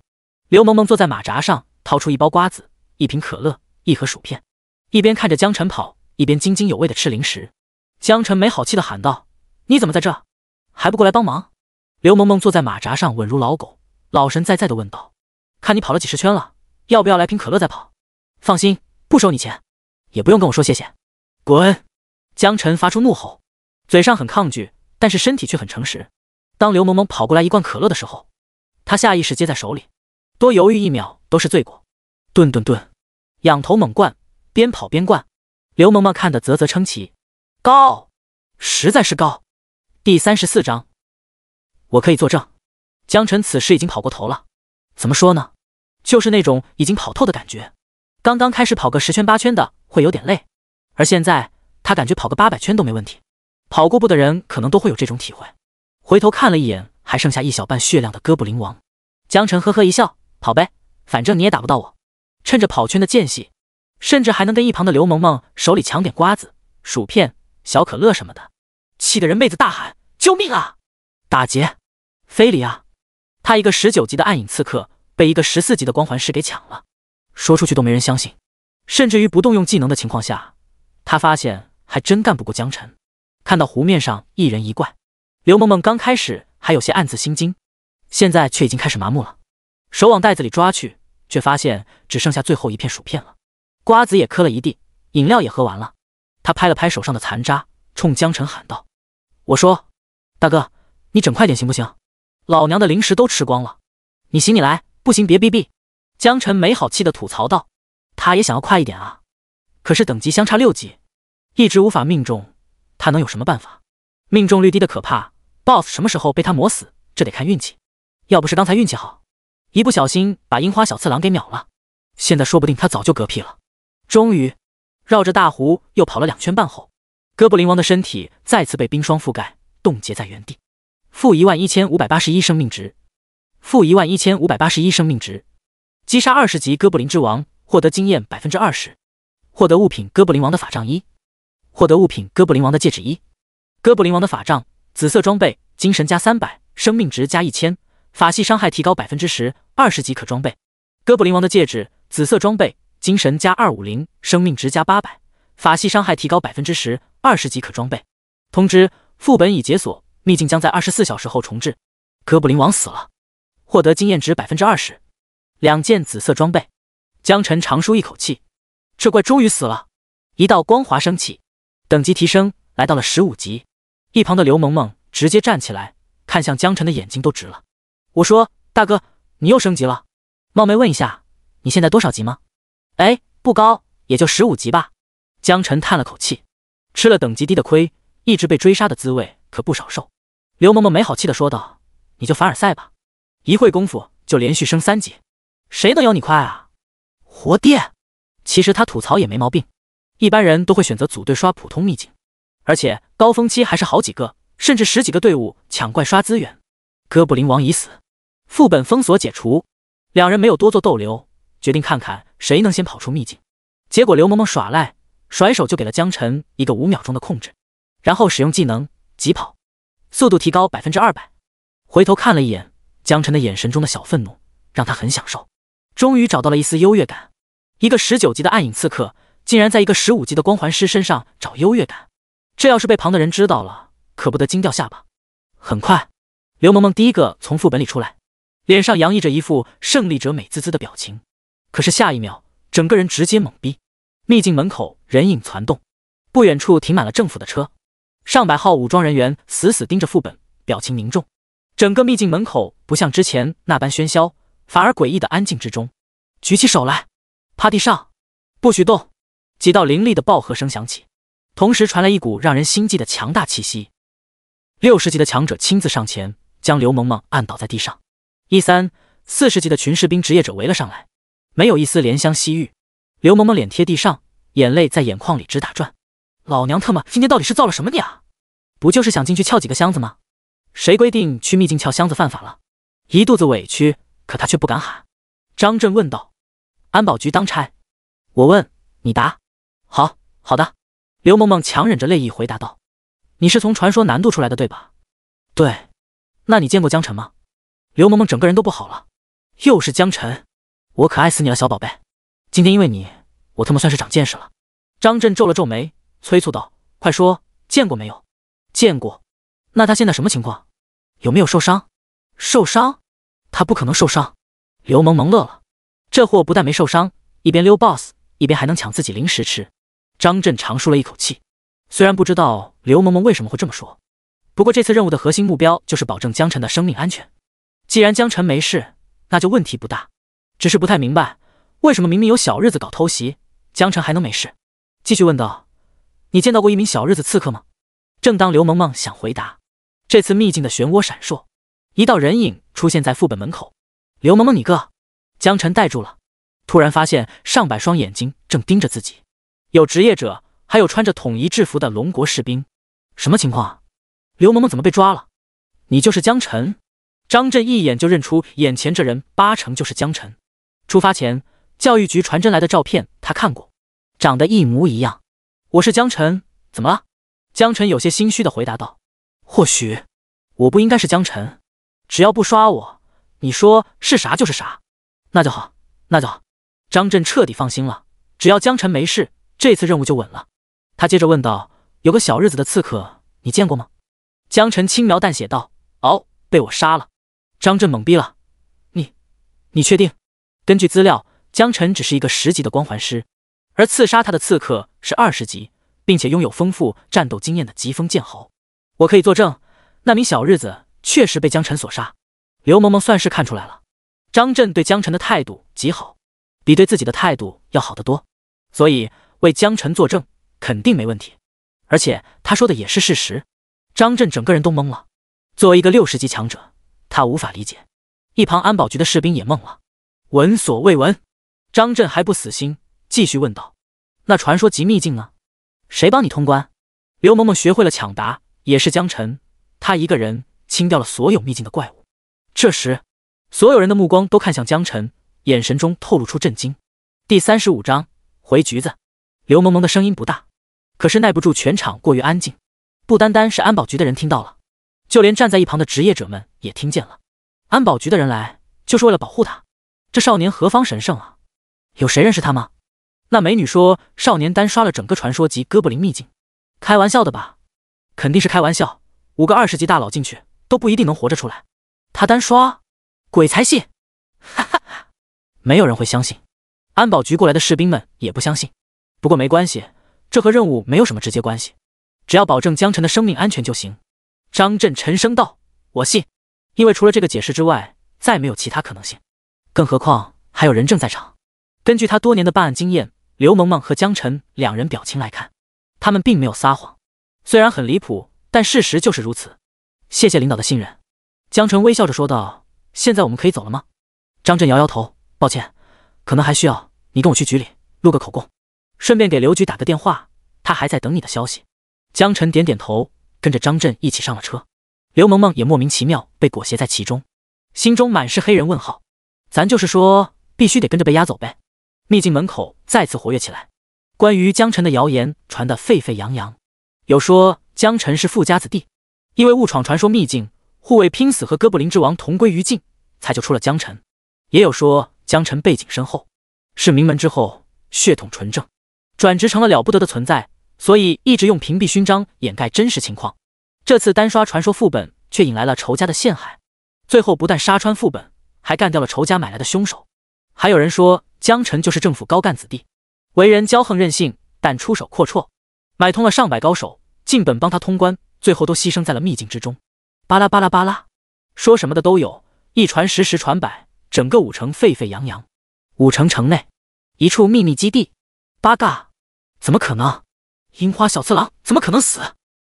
刘萌萌坐在马扎上，掏出1包瓜子、1瓶可乐、1盒薯片，一边看着江晨跑，一边津津有味的吃零食。江晨没好气的喊道：你怎么在这？还不过来帮忙？刘萌萌坐在马扎上稳如老狗，老神在在地问道：“看你跑了几十圈了，要不要来瓶可乐再跑？放心，不收你钱，也不用跟我说谢谢。”滚！江晨发出怒吼，嘴上很抗拒，但是身体却很诚实。当刘萌萌跑过来一罐可乐的时候，他下意识接在手里，多犹豫1秒都是罪过。顿顿顿，仰头猛灌，边跑边灌。刘萌萌看得啧啧称奇，高，实在是高。第34章，我可以作证，江晨此时已经跑过头了。怎么说呢？就是那种已经跑透的感觉。刚刚开始跑个10圈8圈的会有点累，而现在他感觉跑个800圈都没问题。跑过步的人可能都会有这种体会。回头看了一眼还剩下一小半血量的哥布林王，江晨呵呵一笑，跑呗，反正你也打不到我。趁着跑圈的间隙，甚至还能跟一旁的刘萌萌手里抢点瓜子、薯片、小可乐什么的，气得人妹子大喊：“救命啊！打劫！非礼啊！”他一个19级的暗影刺客被一个14级的光环师给抢了，说出去都没人相信。甚至于不动用技能的情况下，他发现还真干不过江晨。看到湖面上一人一怪，刘萌萌刚开始还有些暗自心惊，现在却已经开始麻木了，手往袋子里抓去，却发现只剩下最后一片薯片了，瓜子也磕了一地，饮料也喝完了。他拍了拍手上的残渣，冲江晨喊道：“我说，大哥，你整快点行不行？老娘的零食都吃光了，你行你来，不行别逼逼。”江晨没好气地吐槽道：“他也想要快一点啊，可是等级相差6级，一直无法命中，他能有什么办法？命中率低的可怕 ，BOSS 什么时候被他磨死，这得看运气。要不是刚才运气好，一不小心把樱花小次郎给秒了，现在说不定他早就嗝屁了。”终于，绕着大湖又跑了2圈半后，哥布林王的身体再次被冰霜覆盖，冻结在原地。-11581生命值，-11581生命值。击杀20级哥布林之王，获得经验 20%， 获得物品哥布林王的法杖1，获得物品哥布林王的戒指1。哥布林王的法杖，紫色装备，精神加300，生命值加1000，法系伤害提高 10%， 20级可装备。哥布林王的戒指，紫色装备，精神加250，生命值加800，法系伤害提高 10%， 20级可装备。通知：副本已解锁，秘境将在24小时后重置。哥布林王死了，获得经验值 20%。2件紫色装备。江晨长舒一口气，这怪终于死了。一道光华升起，等级提升，来到了15级。一旁的刘萌萌直接站起来，看向江晨的眼睛都直了。我说：“大哥，你又升级了？冒昧问一下，你现在多少级吗？”“哎，不高，也就15级吧。”江晨叹了口气，吃了等级低的亏，一直被追杀的滋味可不少受。刘萌萌没好气地说道：“你就凡尔赛吧，一会功夫就连续升3级，谁能有你快啊？活电！”其实他吐槽也没毛病，一般人都会选择组队刷普通秘境，而且高峰期还是好几个甚至10几个队伍抢怪刷资源。哥布林王已死，副本封锁解除，两人没有多做逗留，决定看看谁能先跑出秘境。结果刘萌萌耍赖，甩手就给了江晨一个5秒钟的控制，然后使用技能疾跑，速度提高 200%。 回头看了一眼江晨的眼神中的小愤怒，让他很享受，终于找到了一丝优越感。一个19级的暗影刺客竟然在一个15级的光环师身上找优越感，这要是被旁的人知道了，可不得惊掉下巴。很快，刘萌萌第一个从副本里出来，脸上洋溢着一副胜利者美滋滋的表情，可是下一秒整个人直接懵逼。秘境门口人影攒动，不远处停满了政府的车，上百号武装人员死死盯着副本，表情凝重。整个秘境门口不像之前那般喧嚣，反而诡异的安静之中。举起手来，趴地上，不许动！几道凌厉的爆喝声响起，同时传来一股让人心悸的强大气息。60级的强者亲自上前，将刘萌萌按倒在地上。13、40级的群士兵职业者围了上来，没有一丝怜香惜玉。刘萌萌脸贴地上，眼泪在眼眶里直打转。老娘他妈今天到底是造了什么孽啊？不就是想进去撬几个箱子吗？谁规定去秘境撬箱子犯法了？一肚子委屈，可他却不敢喊。张震问道：“安保局当差。”我问，你答。好的。刘萌萌强忍着泪意回答道：“你是从传说南渡出来的对吧？”“对。”“那你见过江晨吗？”刘萌萌整个人都不好了。又是江晨，我可爱死你了，小宝贝。今天因为你，我他妈算是长见识了。张震皱了皱眉，催促道：“快说，见过没有？”“见过。”那他现在什么情况？有没有受伤？受伤？他不可能受伤。刘萌萌乐了，这货不但没受伤，一边溜 boss， 一边还能抢自己零食吃。张震长舒了一口气，虽然不知道刘萌萌为什么会这么说，不过这次任务的核心目标就是保证江晨的生命安全。既然江晨没事，那就问题不大。只是不太明白，为什么明明有小日子搞偷袭，江晨还能没事？继续问道：“你见到过一名小日子刺客吗？”正当刘萌萌想回答，这次秘境的漩涡闪烁，一道人影出现在副本门口。刘萌萌你个！江晨呆住了，突然发现上百双眼睛正盯着自己，有职业者，还有穿着统一制服的龙国士兵。什么情况啊？刘萌萌怎么被抓了？你就是江晨？张震一眼就认出眼前这人八成就是江晨。出发前，教育局传真来的照片他看过，长得一模一样。我是江晨，怎么了？江晨有些心虚地回答道：“或许我不应该是江晨，只要不刷我，你说是啥就是啥。”那就好，那就好。张震彻底放心了，只要江晨没事，这次任务就稳了。他接着问道：“有个小日子的刺客，你见过吗？”江晨轻描淡写道：“哦，被我杀了。”张震懵逼了：“你确定？”根据资料，江晨只是一个10级的光环师，而刺杀他的刺客是20级，并且拥有丰富战斗经验的疾风剑豪。我可以作证，那名小日子确实被江晨所杀。刘萌萌算是看出来了，张震对江晨的态度极好，比对自己的态度要好得多，所以为江晨作证肯定没问题。而且他说的也是事实。张震整个人都懵了，作为一个60级强者，他无法理解。一旁安保局的士兵也懵了，闻所未闻。张震还不死心，继续问道：“那传说级秘境呢？谁帮你通关？”刘萌萌学会了抢答，也是江晨，他一个人清掉了所有秘境的怪物。这时，所有人的目光都看向江晨，眼神中透露出震惊。第35章回局子。刘萌萌的声音不大，可是耐不住全场过于安静，不单单是安保局的人听到了，就连站在一旁的职业者们也听见了。安保局的人来就是为了保护他，这少年何方神圣啊？有谁认识他吗？那美女说少年单刷了整个传说级哥布林秘境，开玩笑的吧？肯定是开玩笑，5个20级大佬进去都不一定能活着出来，他单刷，鬼才信！哈哈哈，没有人会相信，安保局过来的士兵们也不相信。不过没关系，这和任务没有什么直接关系，只要保证江晨的生命安全就行。张震沉声道：“我信，因为除了这个解释之外，再没有其他可能性。更何况还有人证在场。”根据他多年的办案经验，刘萌萌和江晨两人表情来看，他们并没有撒谎。虽然很离谱，但事实就是如此。谢谢领导的信任。江晨微笑着说道：“现在我们可以走了吗？”张震摇摇头：“抱歉，可能还需要你跟我去局里录个口供，顺便给刘局打个电话，他还在等你的消息。”江晨点点头，跟着张震一起上了车。刘萌萌也莫名其妙被裹挟在其中，心中满是黑人问号。咱就是说，必须得跟着被押走呗。秘境门口再次活跃起来，关于江晨的谣言传得沸沸扬扬。有说江晨是富家子弟，因为误闯传说秘境，护卫拼死和哥布林之王同归于尽，才救出了江晨。也有说江晨背景深厚，是名门之后，血统纯正，转职成了了不得的存在，所以一直用屏蔽勋章掩盖真实情况。这次单刷传说副本却引来了仇家的陷害，最后不但杀穿副本，还干掉了仇家买来的凶手。还有人说江晨就是政府高干子弟，为人骄横任性，但出手阔绰，买通了上百高手，进本帮他通关，最后都牺牲在了秘境之中。巴拉巴拉巴拉，说什么的都有，一传十，十传百，整个武城沸沸扬扬。武城城内，一处秘密基地。八嘎，怎么可能？樱花小次郎怎么可能死？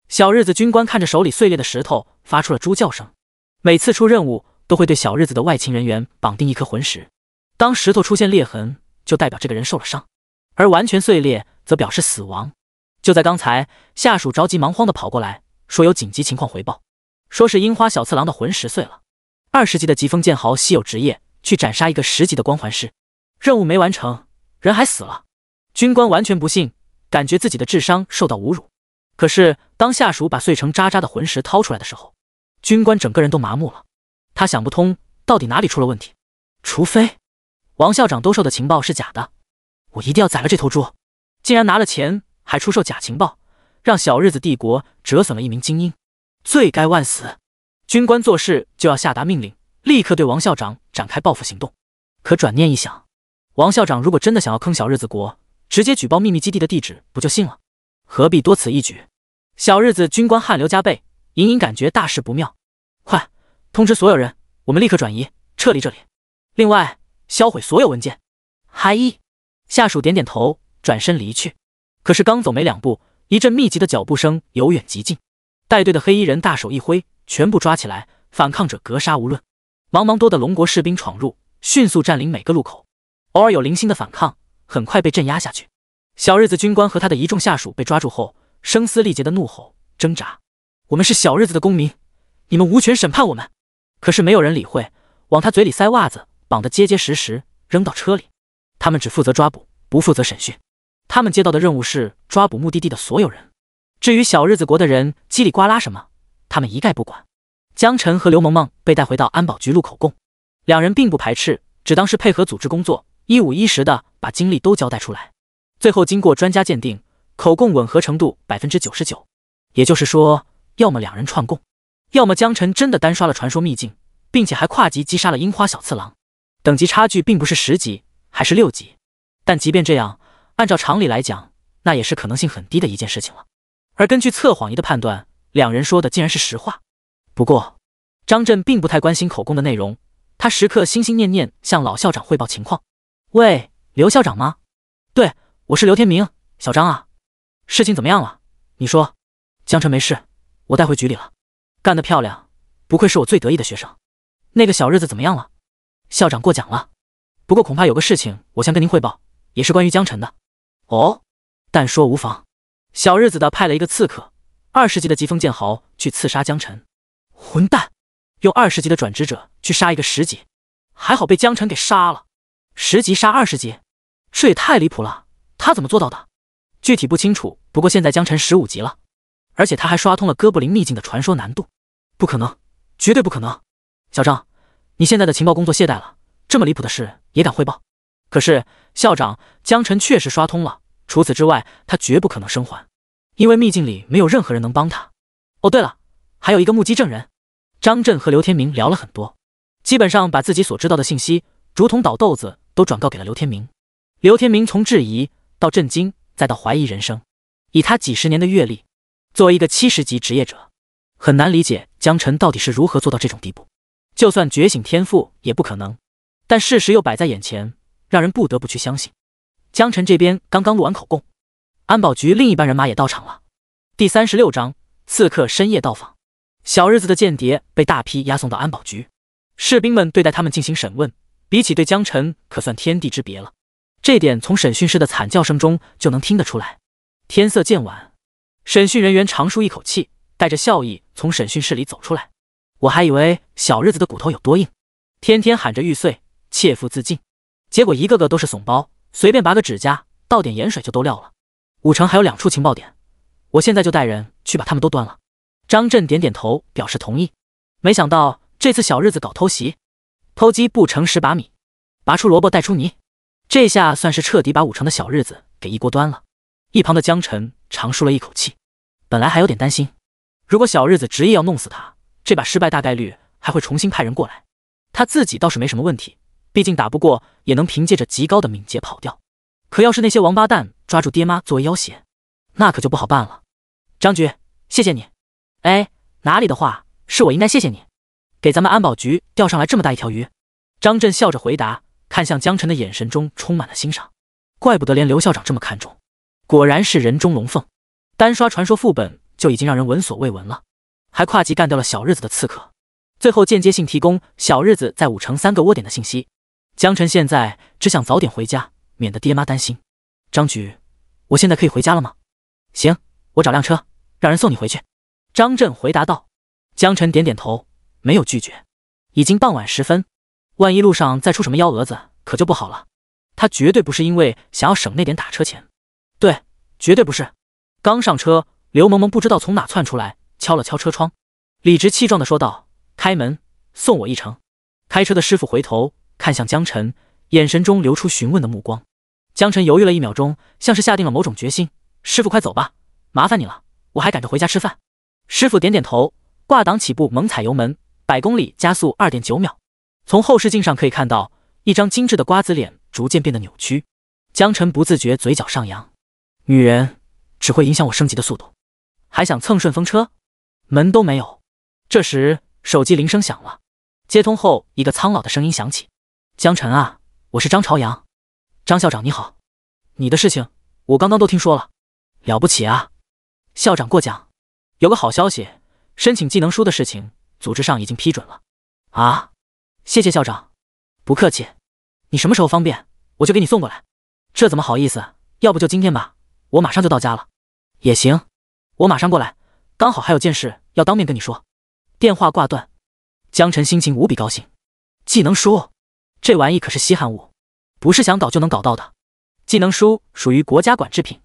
小日子军官看着手里碎裂的石头，发出了猪叫声。每次出任务都会对小日子的外勤人员绑定一颗魂石，当石头出现裂痕，就代表这个人受了伤，而完全碎裂则表示死亡。就在刚才，下属着急忙慌地跑过来，说有紧急情况回报，说是樱花小次郎的魂石碎了。20级的疾风剑豪稀有职业，去斩杀一个10级的光环师，任务没完成，人还死了。军官完全不信，感觉自己的智商受到侮辱。可是当下属把碎成渣渣的魂石掏出来的时候，军官整个人都麻木了。他想不通到底哪里出了问题，除非王校长兜售的情报是假的，我一定要宰了这头猪。竟然拿了钱还出售假情报，让小日子帝国折损了一名精英。罪该万死！军官做事就要下达命令，立刻对王校长展开报复行动。可转念一想，王校长如果真的想要坑小日子国，直接举报秘密基地的地址不就信了？何必多此一举？小日子军官汗流浃背，隐隐感觉大事不妙。快通知所有人，我们立刻转移撤离这里。另外，销毁所有文件。嗨！下属点点头，转身离去。可是刚走没2步，一阵密集的脚步声由远及近，带队的黑衣人大手一挥，全部抓起来，反抗者格杀无论。茫茫多的龙国士兵闯入，迅速占领每个路口，偶尔有零星的反抗，很快被镇压下去。小日子军官和他的一众下属被抓住后，声嘶力竭的怒吼挣扎：“我们是小日子的公民，你们无权审判我们！”可是没有人理会，往他嘴里塞袜子，绑得结结实实，扔到车里。他们只负责抓捕，不负责审讯。他们接到的任务是抓捕目的地的所有人，至于小日子国的人叽里呱啦什么，他们一概不管。江晨和刘萌萌被带回到安保局录口供，两人并不排斥，只当是配合组织工作，一五一十的把经历都交代出来。最后经过专家鉴定，口供吻合程度99%，也就是说，要么两人串供，要么江晨真的单刷了传说秘境，并且还跨级击杀了樱花小次郎，等级差距并不是10级，还是6级。但即便这样，按照常理来讲，那也是可能性很低的一件事情了。而根据测谎仪的判断，两人说的竟然是实话。不过，张震并不太关心口供的内容，他时刻心心念念向老校长汇报情况。喂，刘校长吗？对，我是刘天明。小张啊，事情怎么样了？你说。江晨没事，我带回局里了。干得漂亮，不愧是我最得意的学生。那个小日子怎么样了？校长过奖了，不过恐怕有个事情我想跟您汇报，也是关于江晨的。哦，但说无妨。小日子的派了一个刺客，20级的疾风剑豪去刺杀江晨。混蛋，用20级的转职者去杀一个10级，还好被江晨给杀了。10级杀20级，这也太离谱了，他怎么做到的？具体不清楚，不过现在江晨15级了，而且他还刷通了哥布林秘境的传说难度。不可能，绝对不可能。小张，你现在的情报工作懈怠了，这么离谱的事也敢汇报？可是校长，江晨确实刷通了，除此之外他绝不可能生还，因为秘境里没有任何人能帮他。哦对了，还有一个目击证人。张震和刘天明聊了很多，基本上把自己所知道的信息竹筒倒豆子都转告给了刘天明。刘天明从质疑到震惊再到怀疑人生，以他几十年的阅历，作为一个70级职业者，很难理解江晨到底是如何做到这种地步。就算觉醒天赋也不可能，但事实又摆在眼前，让人不得不去相信。江晨这边刚刚录完口供，安保局另一班人马也到场了。第36章，刺客深夜到访。小日子的间谍被大批押送到安保局，士兵们对待他们进行审问，比起对江晨可算天地之别了。这点从审讯室的惨叫声中就能听得出来。天色渐晚，审讯人员长舒一口气，带着笑意从审讯室里走出来。我还以为小日子的骨头有多硬，天天喊着玉碎，切腹自尽，结果一个个都是怂包，随便拔个指甲，倒点盐水就都撂了。武城还有2处情报点，我现在就带人去把他们都端了。张震点点头表示同意。没想到这次小日子搞偷袭，偷鸡不成蚀把米，拔出萝卜带出泥，这下算是彻底把武城的小日子给一锅端了。一旁的江晨长舒了一口气，本来还有点担心，如果小日子执意要弄死他，这把失败大概率还会重新派人过来。他自己倒是没什么问题，毕竟打不过也能凭借着极高的敏捷跑掉。可要是那些王八蛋抓住爹妈作为要挟，那可就不好办了。张局，谢谢你。哎，哪里的话，是我应该谢谢你，给咱们安保局钓上来这么大一条鱼。张震笑着回答，看向江晨的眼神中充满了欣赏。怪不得连刘校长这么看重，果然是人中龙凤。单刷传说副本就已经让人闻所未闻了，还跨级干掉了小日子的刺客，最后间接性提供小日子在武城3个窝点的信息。江晨现在只想早点回家，免得爹妈担心。张局，我现在可以回家了吗？行，我找辆车，让人送你回去。张震回答道。江晨点点头，没有拒绝。已经傍晚时分，万一路上再出什么幺蛾子，可就不好了。他绝对不是因为想要省那点打车钱，对，绝对不是。刚上车，刘萌萌不知道从哪窜出来，敲了敲车窗，理直气壮地说道：“开门，送我一程。”开车的师傅回头看向江晨，眼神中流出询问的目光。江晨犹豫了1秒钟，像是下定了某种决心：“师傅快走吧，麻烦你了，我还赶着回家吃饭。”师傅点点头，挂档起步猛踩油门，100公里加速 2.9 秒。从后视镜上可以看到，一张精致的瓜子脸逐渐变得扭曲。江晨不自觉嘴角上扬，女人只会影响我升级的速度，还想蹭顺风车？门都没有。这时手机铃声响了，接通后一个苍老的声音响起：江晨啊，我是张朝阳。张校长你好，你的事情我刚刚都听说了，了不起啊。校长过奖，有个好消息，申请技能书的事情组织上已经批准了。啊，谢谢校长。不客气，你什么时候方便我就给你送过来。这怎么好意思，要不就今天吧，我马上就到家了。也行，我马上过来，刚好还有件事要当面跟你说。电话挂断，江晨心情无比高兴。技能书，这玩意可是稀罕物，不是想搞就能搞到的。技能书属于国家管制品，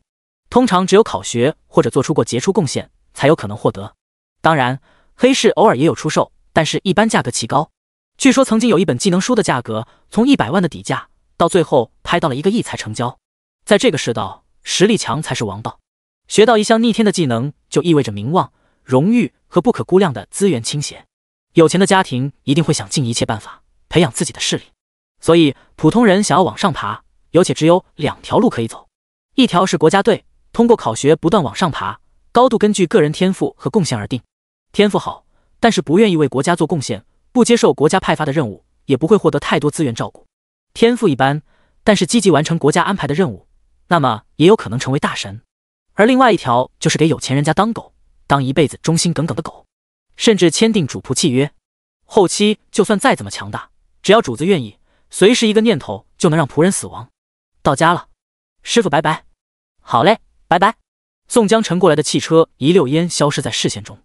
通常只有考学或者做出过杰出贡献才有可能获得。当然，黑市偶尔也有出售，但是一般价格奇高。据说曾经有一本技能书的价格从100万的底价，到最后拍到了1个亿才成交。在这个世道，实力强才是王道。学到一项逆天的技能，就意味着名望、荣誉和不可估量的资源倾斜。有钱的家庭一定会想尽一切办法培养自己的势力，所以普通人想要往上爬，有且只有2条路可以走。一条是国家队，通过考学不断往上爬，高度根据个人天赋和贡献而定。天赋好，但是不愿意为国家做贡献，不接受国家派发的任务，也不会获得太多资源照顾。天赋一般，但是积极完成国家安排的任务，那么也有可能成为大神。而另外一条就是给有钱人家当狗，当一辈子忠心耿耿的狗，甚至签订主仆契约。后期就算再怎么强大，只要主子愿意，随时一个念头就能让仆人死亡。到家了，师傅拜拜。好嘞，拜拜。送江晨过来的汽车一溜烟消失在视线中。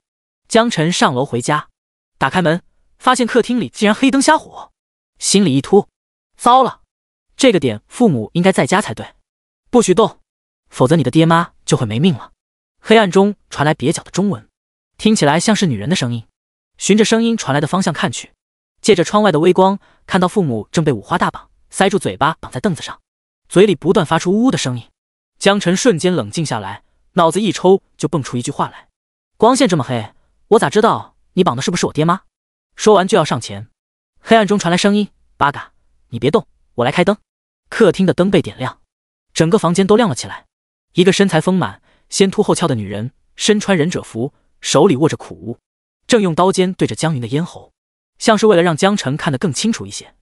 江晨上楼回家，打开门，发现客厅里竟然黑灯瞎火，心里一突，糟了，这个点父母应该在家才对，不许动，否则你的爹妈就会没命了。黑暗中传来蹩脚的中文，听起来像是女人的声音。循着声音传来的方向看去，借着窗外的微光，看到父母正被五花大绑，塞住嘴巴绑在凳子上，嘴里不断发出呜呜的声音。江晨瞬间冷静下来，脑子一抽就蹦出一句话来：光线这么黑，我咋知道你绑的是不是我爹妈？说完就要上前，黑暗中传来声音：八嘎，你别动，我来开灯。客厅的灯被点亮，整个房间都亮了起来。一个身材丰满、先凸后翘的女人，身穿忍者服，手里握着苦物，正用刀尖对着江云的咽喉，像是为了让江晨看得更清楚一些，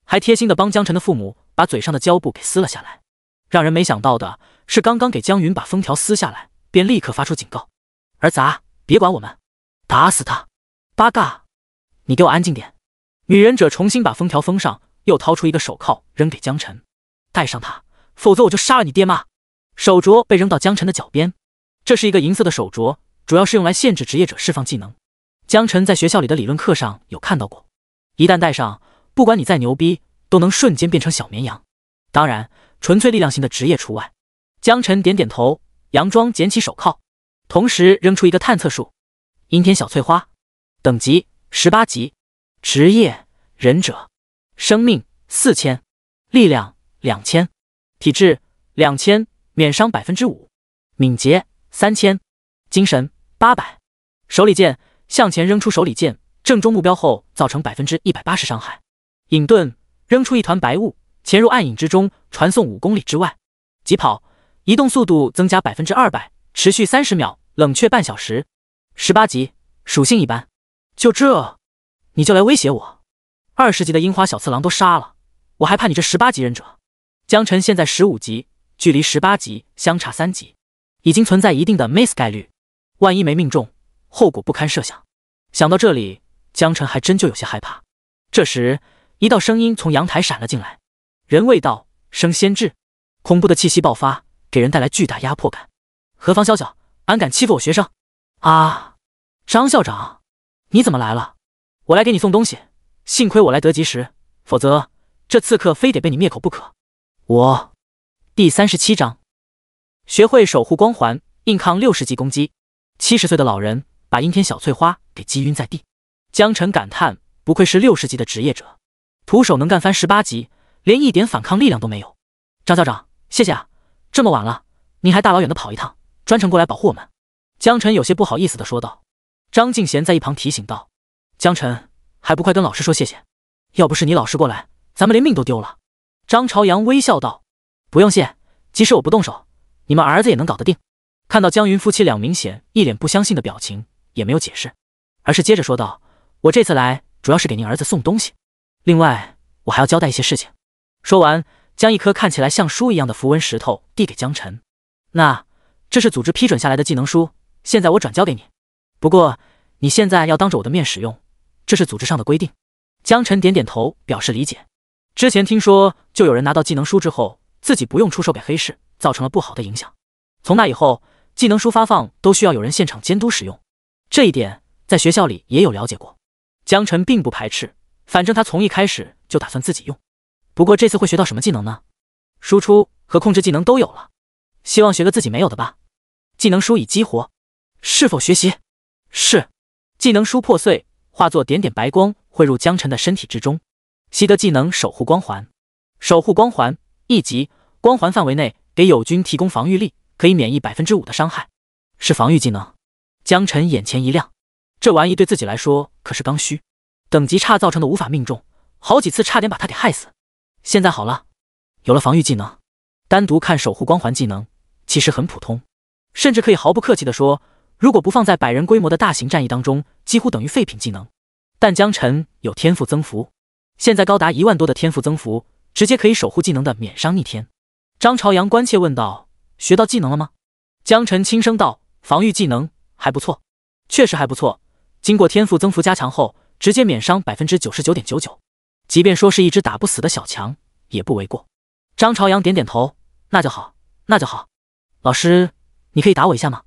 还贴心的帮江晨的父母把嘴上的胶布给撕了下来。让人没想到的是，刚刚给江云把封条撕下来，便立刻发出警告：儿子啊，别管我们，打死他！八嘎，你给我安静点！女忍者重新把封条封上，又掏出一个手铐扔给江晨：戴上它，否则我就杀了你爹妈！手镯被扔到江晨的脚边，这是一个银色的手镯，主要是用来限制职业者释放技能。江晨在学校里的理论课上有看到过，一旦戴上，不管你再牛逼，都能瞬间变成小绵羊。当然，纯粹力量型的职业除外。江晨点点头，佯装捡起手铐，同时扔出一个探测术：阴天小翠花，等级18级，职业忍者，生命4000，力量2000，体质2000，免伤5%，敏捷3000，精神800。手里剑，向前扔出手里剑，正中目标后造成180%伤害。隐遁，扔出一团白雾，潜入暗影之中，传送5公里之外。疾跑，移动速度增加200%，持续30秒，冷却半小时。18级，属性一般。就这，你就来威胁我？20级的樱花小次郎都杀了，我还怕你这18级忍者？江晨现在15级，距离18级相差3级，已经存在一定的 miss 概率，万一没命中，后果不堪设想。想到这里，江晨还真就有些害怕。这时，一道声音从阳台闪了进来：人未到，生先至。恐怖的气息爆发，给人带来巨大压迫感。何方宵小，安敢欺负我学生？啊，张校长，你怎么来了？我来给你送东西，幸亏我来得及时，否则这刺客非得被你灭口不可。第37章，学会守护光环，硬抗60级攻击。70岁的老人把阴天小翠花给击晕在地。江晨感叹，不愧是60级的职业者，徒手能干翻18级，连一点反抗力量都没有。张校长，谢谢啊，这么晚了，您还大老远的跑一趟，专程过来保护我们。江晨有些不好意思地说道。张敬贤在一旁提醒道：“江晨，还不快跟老师说谢谢？要不是你老师过来，咱们连命都丢了。”张朝阳微笑道：“不用谢，即使我不动手，你们儿子也能搞得定。”看到江云夫妻俩明显一脸不相信的表情，也没有解释，而是接着说道：“我这次来主要是给您儿子送东西，另外我还要交代一些事情。”说完，将一颗看起来像书一样的符文石头递给江晨：“那这是组织批准下来的技能书，现在我转交给你。不过你现在要当着我的面使用，这是组织上的规定。”江晨点点头表示理解。之前听说就有人拿到技能书之后，自己不用出售给黑市，造成了不好的影响。从那以后，技能书发放都需要有人现场监督使用，这一点在学校里也有了解过。江晨并不排斥，反正他从一开始就打算自己用。不过这次会学到什么技能呢？输出和控制技能都有了，希望学个自己没有的吧。技能书已激活，是否学习？是。技能书破碎，化作点点白光汇入江晨的身体之中。习得技能守护光环。守护光环1级，光环范围内给友军提供防御力，可以免疫 5% 的伤害。是防御技能。江晨眼前一亮，这玩意对自己来说可是刚需，等级差造成的无法命中，好几次差点把他给害死。现在好了，有了防御技能，单独看守护光环技能其实很普通，甚至可以毫不客气地说，如果不放在100人规模的大型战役当中，几乎等于废品技能。但江晨有天赋增幅，现在高达1万多的天赋增幅，直接可以守护技能的免伤逆天。张朝阳关切问道：“学到技能了吗？”江晨轻声道：“防御技能还不错，确实还不错。经过天赋增幅加强后，直接免伤 99.99%， 即便说是一只打不死的小强也不为过。”张朝阳点点头：“那就好，那就好。老师，你可以打我一下吗？”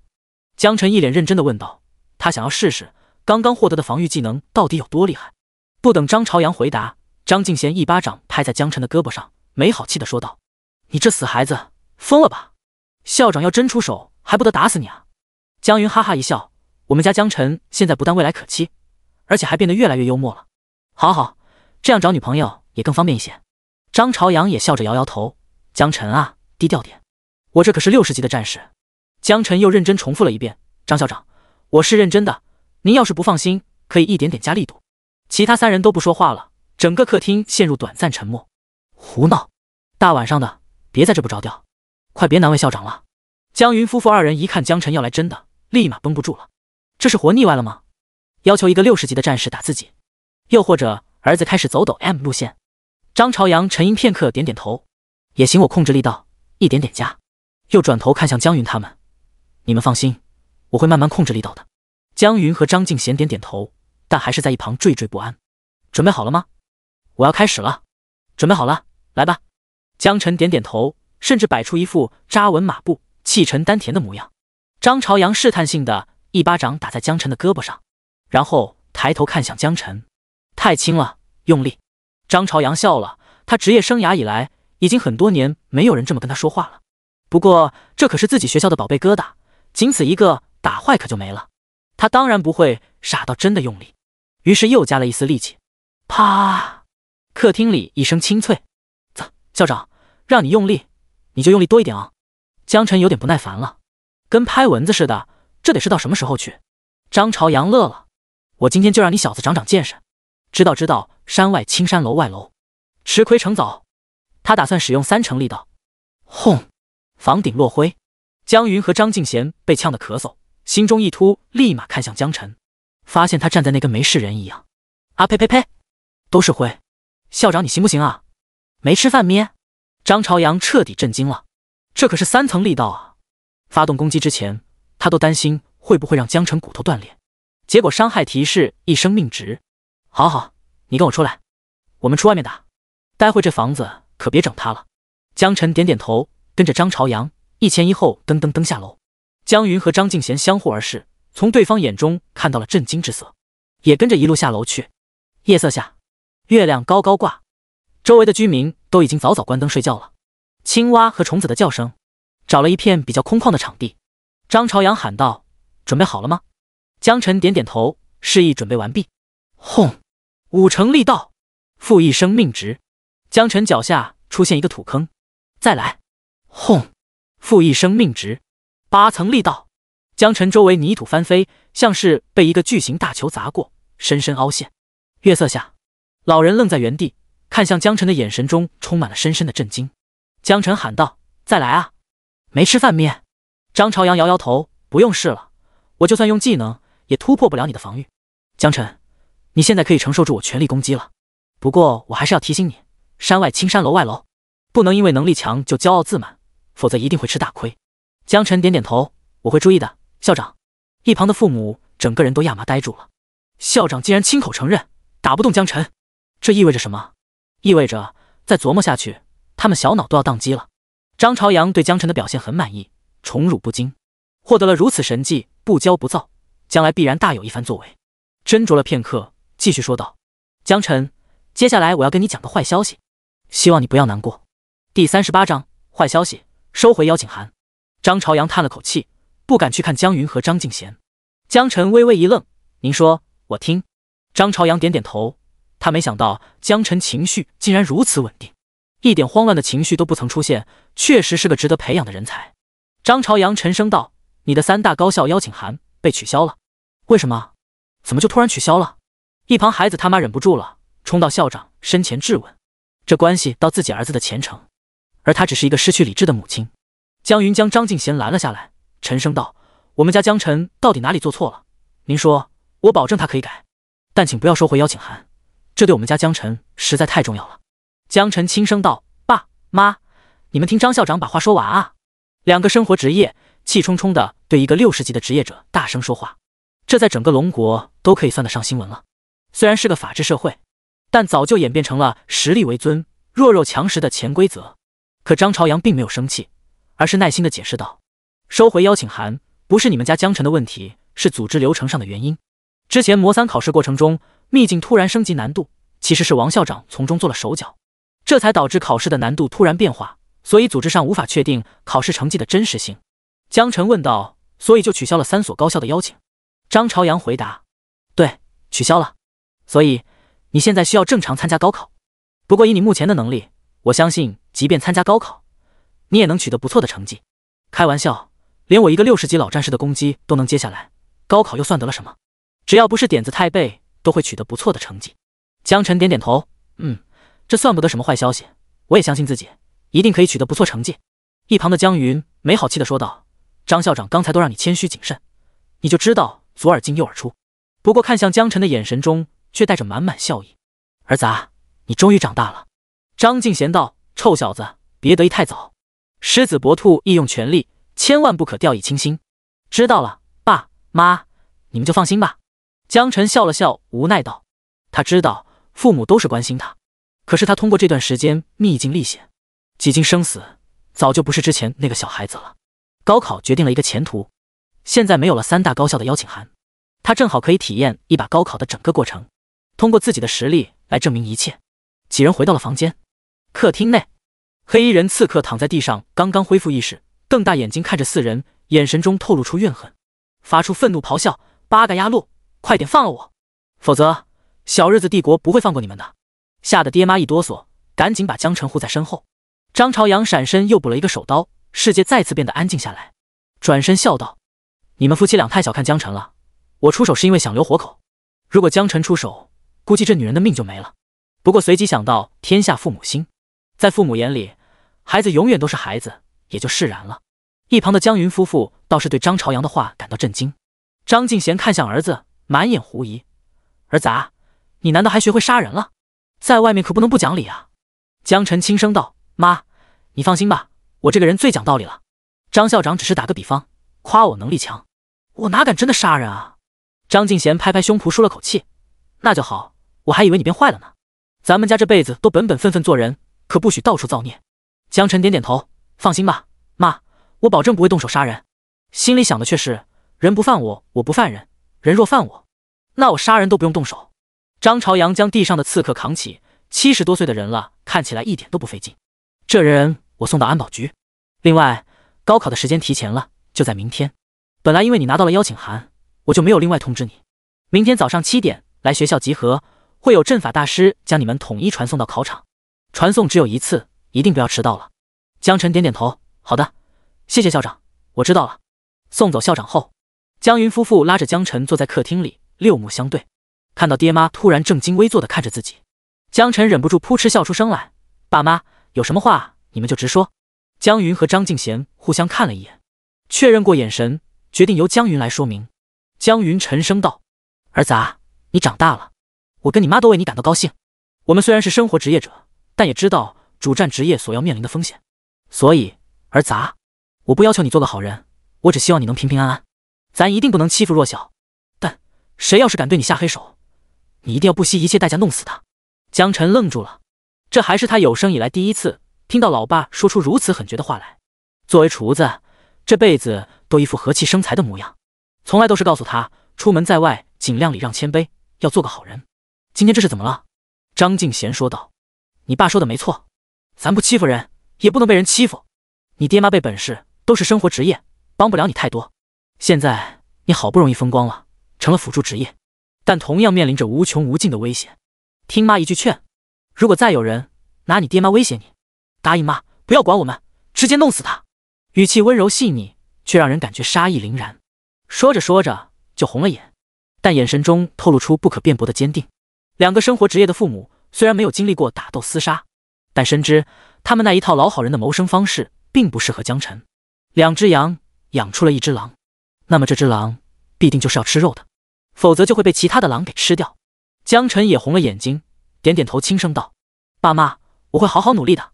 江晨一脸认真地问道，他想要试试刚刚获得的防御技能到底有多厉害。不等张朝阳回答，张敬贤一巴掌拍在江晨的胳膊上，没好气地说道：“你这死孩子，疯了吧？校长要真出手，还不得打死你啊？”江云哈哈一笑：“我们家江晨现在不但未来可期，而且还变得越来越幽默了。好好，这样找女朋友也更方便一些。”张朝阳也笑着摇摇头：“江晨啊，低调点，我这可是60级的战士。”江晨又认真重复了一遍：“张校长，我是认真的，您要是不放心，可以一点点加力度。”其他3人都不说话了，整个客厅陷入短暂沉默。胡闹！大晚上的，别在这不着调，快别难为校长了。江云夫妇2人一看江晨要来真的，立马绷不住了。这是活腻歪了吗？要求一个60级的战士打自己，又或者儿子开始走抖 M 路线？张朝阳沉吟片刻，点点头：“也行，我控制力道一点点加。”又转头看向江云他们：“你们放心，我会慢慢控制力道的。”江云和张敬贤点点头，但还是在一旁惴惴不安。准备好了吗？我要开始了。准备好了，来吧。江晨点点头，甚至摆出一副扎稳马步、气沉丹田的模样。张朝阳试探性的一巴掌打在江晨的胳膊上，然后抬头看向江晨：“太轻了，用力。”张朝阳笑了，他职业生涯以来，已经很多年没有人这么跟他说话了。不过这可是自己学校的宝贝疙瘩，仅此一个，打坏可就没了。他当然不会傻到真的用力，于是又加了一丝力气。啪！客厅里一声清脆：“校长，让你用力，你就用力多一点啊！”江晨有点不耐烦了，跟拍蚊子似的，这得是到什么时候去？张朝阳乐了：“我今天就让你小子长长见识，知道山外青山楼外楼，吃亏成早。”他打算使用3成力道。轰！房顶落灰。江云和张敬贤被呛得咳嗽，心中一突，立马看向江晨，发现他站在那跟没事人一样。啊呸呸呸！都是灰，校长你行不行啊？没吃饭咩？张朝阳彻底震惊了，这可是3层力道啊！发动攻击之前，他都担心会不会让江晨骨头断裂，结果伤害提示一生命值。好好，你跟我出来，我们出外面打，待会这房子可别整塌了。江晨点点头，跟着张朝阳一前一后噔噔噔下楼。江云和张敬贤相互而视，从对方眼中看到了震惊之色，也跟着一路下楼去。夜色下，月亮高高挂，周围的居民都已经早早关灯睡觉了。青蛙和虫子的叫声，找了一片比较空旷的场地。张朝阳喊道：“准备好了吗？”江晨点点头，示意准备完毕。轰！5成力道，负1生命值。江晨脚下出现一个土坑，再来。轰！负1生命值。8层力道，江晨周围泥土翻飞，像是被一个巨型大球砸过，深深凹陷。月色下，老人愣在原地，看向江晨的眼神中充满了深深的震惊。江晨喊道：“再来啊！没吃饭面？”张朝阳摇摇头：“不用试了，我就算用技能，也突破不了你的防御。江晨，你现在可以承受住我全力攻击了。不过我还是要提醒你，山外青山楼外楼，不能因为能力强就骄傲自满，否则一定会吃大亏。”江晨点点头：“我会注意的，校长。”一旁的父母整个人都亚麻呆住了。校长竟然亲口承认打不动江晨，这意味着什么？意味着再琢磨下去，他们小脑都要宕机了。张朝阳对江晨的表现很满意，宠辱不惊，获得了如此神技，不骄不躁，将来必然大有一番作为。斟酌了片刻，继续说道：“江晨，接下来我要跟你讲个坏消息，希望你不要难过。”第38章坏消息，收回邀请函。张朝阳叹了口气，不敢去看江云和张敬贤。江晨微微一愣：“您说，我听。”张朝阳点点头，他没想到江晨情绪竟然如此稳定，一点慌乱的情绪都不曾出现，确实是个值得培养的人才。张朝阳沉声道：“你的3大高校邀请函被取消了。”“为什么？怎么就突然取消了？”一旁孩子他妈忍不住了，冲到校长身前质问，这关系到自己儿子的前程，而他只是一个失去理智的母亲。江云将张敬贤拦了下来，沉声道：“我们家江晨到底哪里做错了？您说，我保证他可以改，但请不要收回邀请函，这对我们家江晨实在太重要了。”江晨轻声道：“爸妈，你们听张校长把话说完啊。”两个生活职业气冲冲地对一个60级的职业者大声说话，这在整个龙国都可以算得上新闻了。虽然是个法治社会，但早就演变成了实力为尊、弱肉强食的潜规则。可张朝阳并没有生气，而是耐心地解释道：“收回邀请函不是你们家江晨的问题，是组织流程上的原因。之前魔3考试过程中，秘境突然升级难度，其实是王校长从中做了手脚，这才导致考试的难度突然变化，所以组织上无法确定考试成绩的真实性。”江晨问道：“所以就取消了3所高校的邀请？”张朝阳回答：“对，取消了。所以你现在需要正常参加高考。不过以你目前的能力，我相信即便参加高考，你也能取得不错的成绩。开玩笑，连我一个60级老战士的攻击都能接下来，高考又算得了什么？只要不是点子太背，都会取得不错的成绩。”江晨点点头：“这算不得什么坏消息，我也相信自己一定可以取得不错成绩。”一旁的江云没好气地说道：“张校长刚才都让你谦虚谨慎，你就知道左耳进右耳出。”不过看向江晨的眼神中却带着满满笑意：“儿子啊，你终于长大了。”张敬贤道：“臭小子，别得意太早，狮子搏兔亦用全力，千万不可掉以轻心。”“知道了，爸妈，你们就放心吧。”江晨笑了笑，无奈道：“他知道父母都是关心他，可是他通过这段时间历尽历险，几经生死，早就不是之前那个小孩子了。高考决定了一个前途，现在没有了3大高校的邀请函，他正好可以体验一把高考的整个过程，通过自己的实力来证明一切。”几人回到了房间。客厅内，黑衣人刺客躺在地上，刚刚恢复意识，瞪大眼睛看着4人，眼神中透露出怨恨，发出愤怒咆哮：“八嘎呀路，快点放了我，否则小日子帝国不会放过你们的！”吓得爹妈一哆嗦，赶紧把江晨护在身后。张朝阳闪身又补了一个手刀，世界再次变得安静下来，转身笑道：“你们夫妻俩太小看江晨了，我出手是因为想留活口，如果江晨出手，估计这女人的命就没了。”不过随即想到天下父母心，在父母眼里，孩子永远都是孩子，也就释然了。一旁的江云夫妇倒是对张朝阳的话感到震惊。张敬贤看向儿子，满眼狐疑：“儿子啊，你难道还学会杀人了？在外面可不能不讲理啊！”江晨轻声道：“妈，你放心吧，我这个人最讲道理了。张校长只是打个比方，夸我能力强，我哪敢真的杀人啊？”张敬贤拍拍胸脯舒了口气：“那就好，我还以为你变坏了呢。咱们家这辈子都本本分分做人，可不许到处造孽。”江晨点点头：“放心吧，妈，我保证不会动手杀人。”心里想的却是：人不犯我，我不犯人；人若犯我，那我杀人都不用动手。张朝阳将地上的刺客扛起，70多岁的人了，看起来一点都不费劲。这人我送到安保局。另外，高考的时间提前了，就在明天。本来因为你拿到了邀请函，我就没有另外通知你。明天早上7点来学校集合，会有阵法大师将你们统一传送到考场。传送只有1次，一定不要迟到了。江晨点点头：“好的，谢谢校长，我知道了。”送走校长后，江云夫妇拉着江晨坐在客厅里，六目相对，看到爹妈突然正襟危坐地看着自己，江晨忍不住扑哧笑出声来。爸妈，有什么话你们就直说。江云和张敬贤互相看了一眼，确认过眼神，决定由江云来说明。江云沉声道：儿子啊，你长大了，我跟你妈都为你感到高兴。我们虽然是生活职业者，但也知道主战职业所要面临的风险。所以儿子啊，我不要求你做个好人，我只希望你能平平安安。咱一定不能欺负弱小，但谁要是敢对你下黑手，你一定要不惜一切代价弄死他。江晨愣住了，这还是他有生以来第一次听到老爸说出如此狠绝的话来。作为厨子，这辈子都一副和气生财的模样，从来都是告诉他出门在外尽量礼让谦卑，要做个好人。今天这是怎么了？张敬贤说道：你爸说的没错，咱不欺负人，也不能被人欺负。你爹妈辈本事都是生活职业，帮不了你太多。现在你好不容易风光了，成了辅助职业，但同样面临着无穷无尽的危险。听妈一句劝，如果再有人拿你爹妈威胁你，答应妈不要管我们，直接弄死他。语气温柔细腻，却让人感觉杀意凛然。说着说着就红了眼，但眼神中透露出不可辩驳的坚定。两个生活职业的父母虽然没有经历过打斗厮杀，但深知他们那一套老好人的谋生方式并不适合江晨。两只羊养出了一只狼，那么这只狼必定就是要吃肉的，否则就会被其他的狼给吃掉。江晨也红了眼睛，点点头，轻声道：爸妈，我会好好努力的，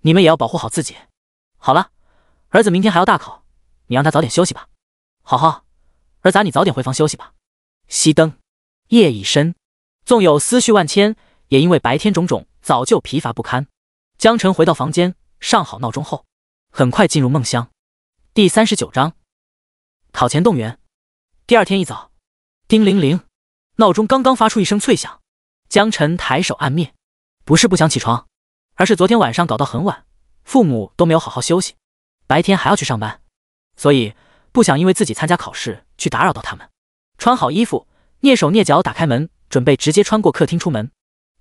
你们也要保护好自己。好了，儿子明天还要大考，你让他早点休息吧。好，儿子你早点回房休息吧。熄灯，夜已深，纵有思绪万千，也因为白天种种早就疲乏不堪。江晨回到房间，上好闹钟后，很快进入梦乡。第39章考前动员。第二天一早，叮铃铃，闹钟刚刚发出一声脆响，江晨抬手按灭，不是不想起床，而是昨天晚上搞到很晚，父母都没有好好休息，白天还要去上班，所以不想因为自己参加考试去打扰到他们。穿好衣服，蹑手蹑脚打开门，准备直接穿过客厅出门。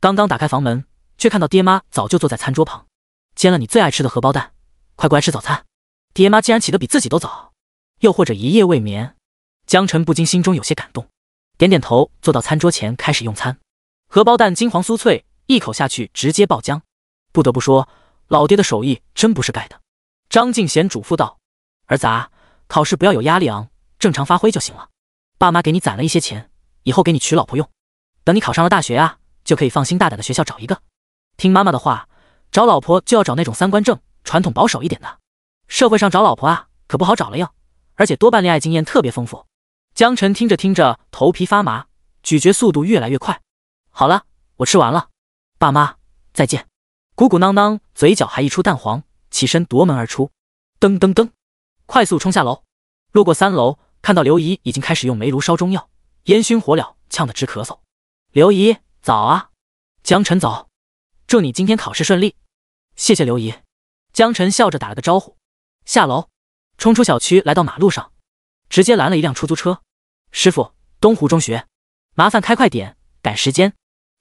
刚刚打开房门，却看到爹妈早就坐在餐桌旁，煎了你最爱吃的荷包蛋，快过来吃早餐。爹妈竟然起得比自己都早，又或者一夜未眠。江晨不禁心中有些感动，点点头，坐到餐桌前开始用餐。荷包蛋金黄酥脆，一口下去直接爆浆。不得不说，老爹的手艺真不是盖的。张敬贤嘱咐道：儿子啊，考试不要有压力啊，正常发挥就行了。爸妈给你攒了一些钱，以后给你娶老婆用，等你考上了大学啊，就可以放心大胆的学校找一个。听妈妈的话，找老婆就要找那种三观正、传统保守一点的。社会上找老婆啊，可不好找了哟，而且多半恋爱经验特别丰富。江晨听着听着头皮发麻，咀嚼速度越来越快。好了，我吃完了，爸妈再见。鼓鼓囊囊，嘴角还溢出蛋黄，起身夺门而出。噔噔噔，快速冲下楼。路过3楼，看到刘姨已经开始用煤炉烧中药，烟熏火燎，呛得直咳嗽。刘姨早啊。江晨早，祝你今天考试顺利。谢谢刘姨。江晨笑着打了个招呼，下楼冲出小区，来到马路上，直接拦了一辆出租车。师傅，东湖中学，麻烦开快点，赶时间。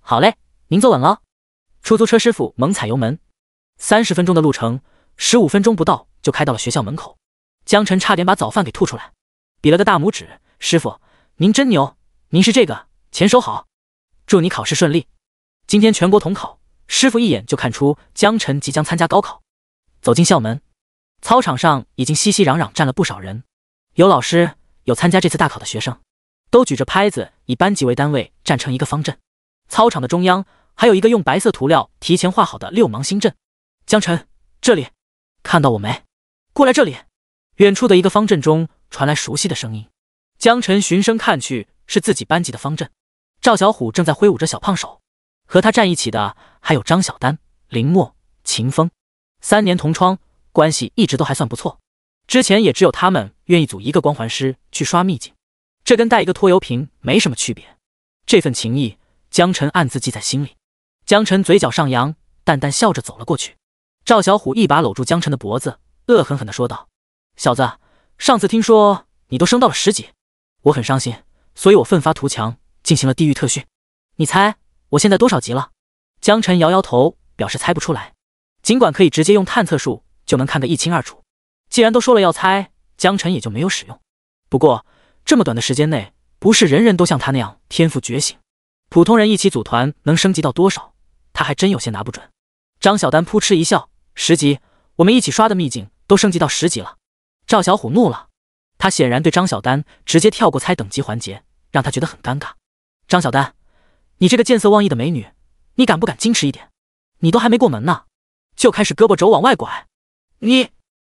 好嘞，您坐稳了。出租车师傅猛踩油门，30分钟的路程，15分钟不到就开到了学校门口。江晨差点把早饭给吐出来，比了个大拇指，师傅，您真牛，您是这个，钱收好。祝你考试顺利。今天全国统考，师傅一眼就看出江晨即将参加高考。走进校门，操场上已经熙熙攘攘站了不少人，有老师，有参加这次大考的学生，都举着拍子，以班级为单位站成一个方阵。操场的中央还有一个用白色涂料提前画好的6芒星阵。江晨，这里，看到我没？过来这里。远处的一个方阵中传来熟悉的声音。江晨循声看去，是自己班级的方阵。赵小虎正在挥舞着小胖手，和他站一起的还有张小丹、林默、秦风，3年同窗，关系一直都还算不错。之前也只有他们愿意组一个光环师去刷秘境，这跟带一个拖油瓶没什么区别。这份情谊，江晨暗自记在心里。江晨嘴角上扬，淡淡笑着走了过去。赵小虎一把搂住江晨的脖子，恶狠狠地说道：小子，上次听说你都升到了10级，我很伤心，所以我奋发图强，进行了地狱特训。你猜我现在多少级了？江晨摇摇头，表示猜不出来。尽管可以直接用探测术就能看得一清二楚，既然都说了要猜，江晨也就没有使用。不过这么短的时间内，不是人人都像他那样天赋觉醒，普通人一起组团能升级到多少，他还真有些拿不准。张小丹扑哧一笑，10级，我们一起刷的秘境都升级到10级了。赵小虎怒了，他显然对张小丹直接跳过猜等级环节，让他觉得很尴尬。张小丹，你这个见色忘义的美女，你敢不敢矜持一点？你都还没过门呢，就开始胳膊肘往外拐。你……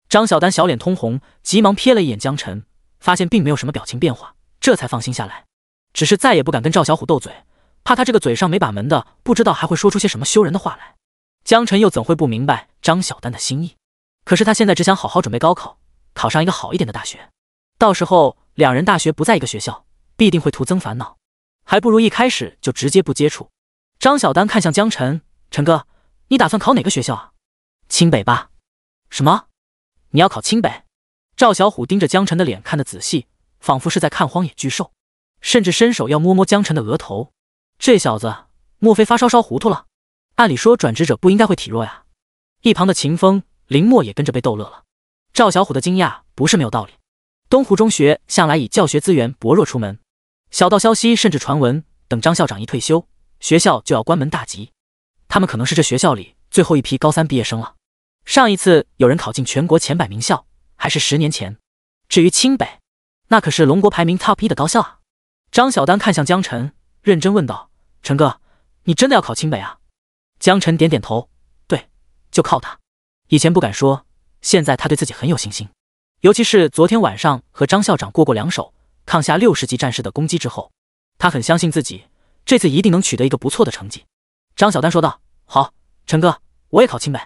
张小丹小脸通红，急忙瞥了一眼江晨，发现并没有什么表情变化，这才放心下来。只是再也不敢跟赵小虎斗嘴，怕他这个嘴上没把门的，不知道还会说出些什么羞人的话来。江晨又怎会不明白张小丹的心意？可是他现在只想好好准备高考，考上一个好一点的大学。到时候两人大学不在一个学校，必定会徒增烦恼，还不如一开始就直接不接触。张小丹看向江晨，陈哥，你打算考哪个学校啊？清北吧。什么？你要考清北？赵小虎盯着江晨的脸看得仔细，仿佛是在看荒野巨兽，甚至伸手要摸摸江晨的额头。这小子莫非发烧糊涂了？按理说转职者不应该会体弱呀。一旁的秦风、林墨也跟着被逗乐了。赵小虎的惊讶不是没有道理，东湖中学向来以教学资源薄弱出门，小道消息甚至传闻，等张校长一退休，学校就要关门大吉。他们可能是这学校里最后一批高3毕业生了。上一次有人考进全国前100名校，还是10年前。至于清北，那可是龙国排名 Top 1的高校啊。张小丹看向江晨，认真问道：“陈哥，你真的要考清北啊？”江晨点点头，对，就靠他。以前不敢说，现在他对自己很有信心。尤其是昨天晚上和张校长过2手，抗下60级战士的攻击之后，他很相信自己，这次一定能取得一个不错的成绩。张小丹说道：“好，陈哥，我也考清北。”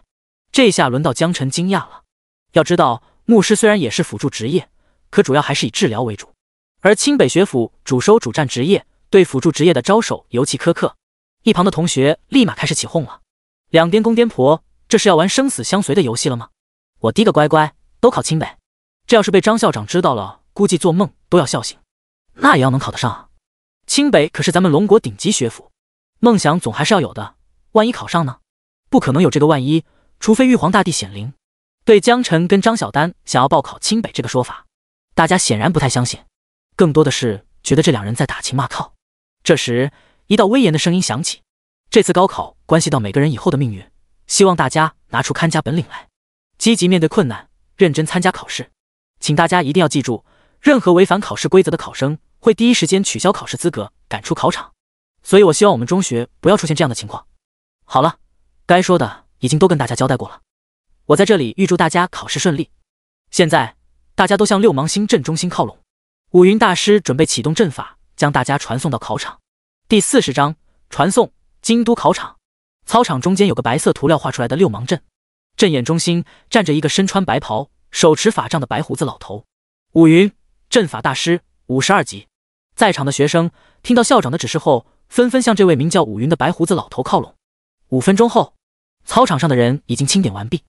这下轮到江晨惊讶了。要知道，牧师虽然也是辅助职业，可主要还是以治疗为主，而清北学府主收主战职业，对辅助职业的招手尤其苛刻。一旁的同学立马开始起哄了：“两颠公颠婆，这是要玩生死相随的游戏了吗？我滴个乖乖，都考清北。这要是被张校长知道了，估计做梦都要笑醒。那也要能考得上啊！清北可是咱们龙国顶级学府，梦想总还是要有的。万一考上呢？不可能有这个万一，除非玉皇大帝显灵。”对江晨跟张小丹想要报考清北这个说法，大家显然不太相信，更多的是觉得这两人在打情骂俏。这时，一道威严的声音响起：“这次高考关系到每个人以后的命运，希望大家拿出看家本领来，积极面对困难，认真参加考试。请大家一定要记住，任何违反考试规则的考生会第一时间取消考试资格，赶出考场。所以我希望我们中学不要出现这样的情况。好了，该说的已经都跟大家交代过了。我在这里预祝大家考试顺利。现在大家都向六芒星阵中心靠拢，五云大师准备启动阵法，将大家传送到考场。第40章传送京都考场。操场中间有个白色涂料画出来的六芒阵，阵眼中心站着一个身穿白袍、手持法杖的白胡子老头。五云阵法大师52级。在场的学生听到校长的指示后，纷纷向这位名叫五云的白胡子老头靠拢。5分钟后，操场上的人已经清点完毕。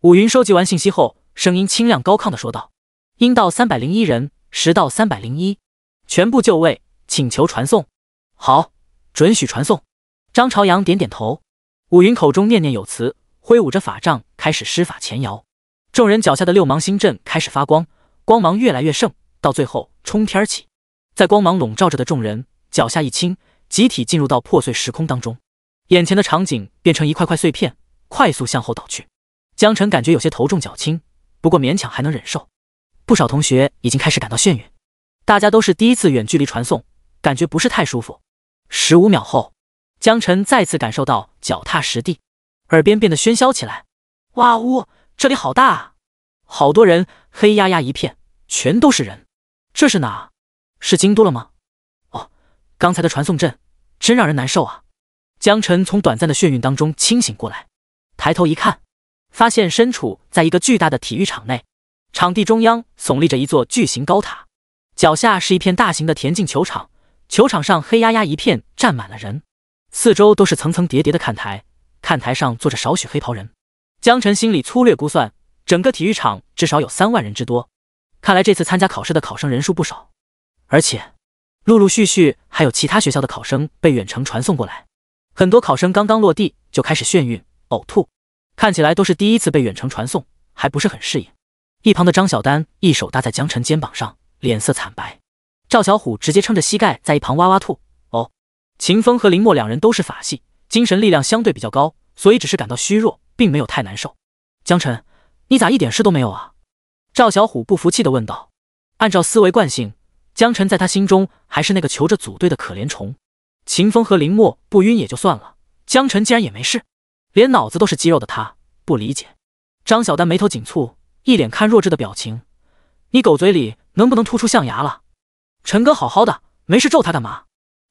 五云收集完信息后，声音清亮高亢地说道：“应到301人，实到301，全部就位，请求传送。”好，准许传送。张朝阳点点头。五云口中念念有词，挥舞着法杖开始施法前摇。众人脚下的六芒星阵开始发光，光芒越来越盛，到最后冲天起。在光芒笼罩着的众人脚下一轻，集体进入到破碎时空当中，眼前的场景变成一块块碎片，快速向后倒去。江晨感觉有些头重脚轻，不过勉强还能忍受。不少同学已经开始感到眩晕，大家都是第一次远距离传送，感觉不是太舒服。15秒后，江晨再次感受到脚踏实地，耳边变得喧嚣起来。哇呜，这里好大啊！好多人，黑压压一片，全都是人。这是哪？是京都了吗？哦，刚才的传送阵真让人难受啊！江晨从短暂的眩晕当中清醒过来，抬头一看，发现身处在一个巨大的体育场内，场地中央耸立着一座巨型高塔，脚下是一片大型的田径球场，球场上黑压压一片，站满了人，四周都是层层叠叠的看台，看台上坐着少许黑袍人。江晨心里粗略估算，整个体育场至少有3万人之多，看来这次参加考试的考生人数不少，而且陆陆续续还有其他学校的考生被远程传送过来，很多考生刚刚落地就开始眩晕、呕吐，看起来都是第一次被远程传送，还不是很适应。一旁的张小丹一手搭在江晨肩膀上，脸色惨白。赵小虎直接撑着膝盖在一旁哇哇吐。哦，秦风和林默两人都是法系，精神力量相对比较高，所以只是感到虚弱，并没有太难受。江晨，你咋一点事都没有啊？赵小虎不服气地问道。按照思维惯性，江晨在他心中还是那个求着组队的可怜虫。秦风和林默不晕也就算了，江晨竟然也没事，连脑子都是肌肉的他不理解。张小丹眉头紧蹙，一脸看弱智的表情。你狗嘴里能不能吐出象牙了？陈哥好好的，没事咒他干嘛？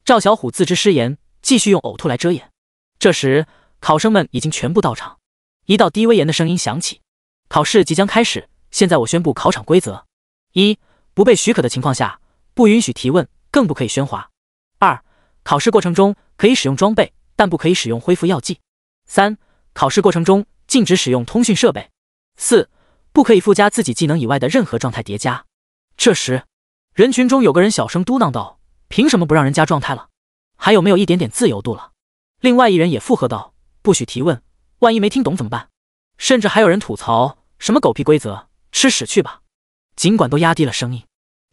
赵小虎自知失言，继续用呕吐来遮掩。这时考生们已经全部到场，一道低威严的声音响起：考试即将开始，现在我宣布考场规则：一、不被许可的情况下，不允许提问，更不可以喧哗。二、考试过程中可以使用装备，但不可以使用恢复药剂。三、考试过程中禁止使用通讯设备。四、不可以附加自己技能以外的任何状态叠加。这时，人群中有个人小声嘟囔道：凭什么不让人加状态了？还有没有一点点自由度了？另外一人也附和道：不许提问，万一没听懂怎么办？甚至还有人吐槽：什么狗屁规则，吃屎去吧！尽管都压低了声音，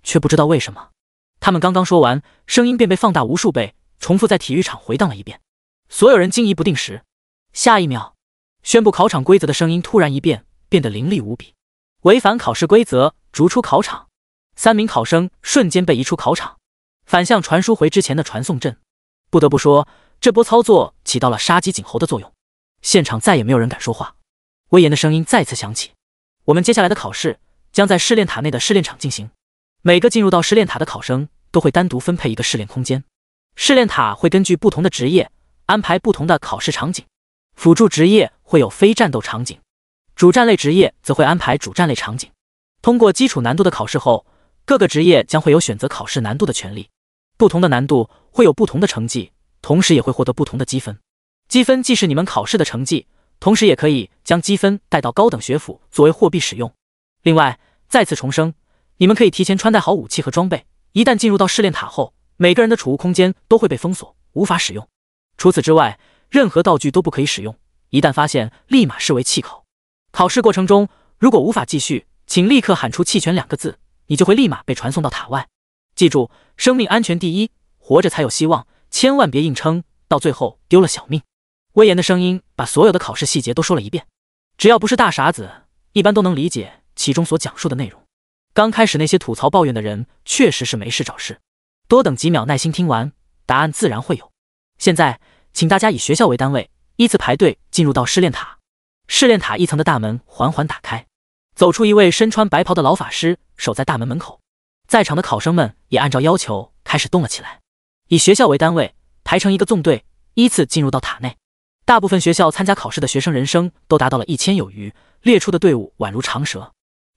却不知道为什么，他们刚刚说完，声音便被放大无数倍，重复在体育场回荡了一遍。所有人惊疑不定时，下一秒，宣布考场规则的声音突然一变，变得凌厉无比。违反考试规则，逐出考场。3名考生瞬间被移出考场，反向传输回之前的传送阵。不得不说，这波操作起到了杀鸡儆猴的作用。现场再也没有人敢说话。威严的声音再次响起：我们接下来的考试将在试炼塔内的试炼场进行，每个进入到试炼塔的考生都会单独分配一个试炼空间。试炼塔会根据不同的职业安排不同的考试场景，辅助职业会有非战斗场景，主战类职业则会安排主战类场景。通过基础难度的考试后，各个职业将会有选择考试难度的权利。不同的难度会有不同的成绩，同时也会获得不同的积分。积分既是你们考试的成绩，同时也可以将积分带到高等学府作为货币使用。另外，再次重申，你们可以提前穿戴好武器和装备，一旦进入到试炼塔后，每个人的储物空间都会被封锁，无法使用。除此之外，任何道具都不可以使用，一旦发现立马视为弃考。考试过程中如果无法继续，请立刻喊出弃权2个字，你就会立马被传送到塔外。记住，生命安全第一，活着才有希望，千万别硬撑，到最后丢了小命。威严的声音把所有的考试细节都说了一遍，只要不是大傻子，一般都能理解其中所讲述的内容。刚开始那些吐槽抱怨的人确实是没事找事，多等几秒耐心听完，答案自然会有。现在请大家以学校为单位，依次排队进入到试炼塔。试炼塔1层的大门缓缓打开，走出一位身穿白袍的老法师，守在大门门口。在场的考生们也按照要求开始动了起来，以学校为单位排成一个纵队，依次进入到塔内。大部分学校参加考试的学生人声都达到了1000有余，列出的队伍宛如长蛇。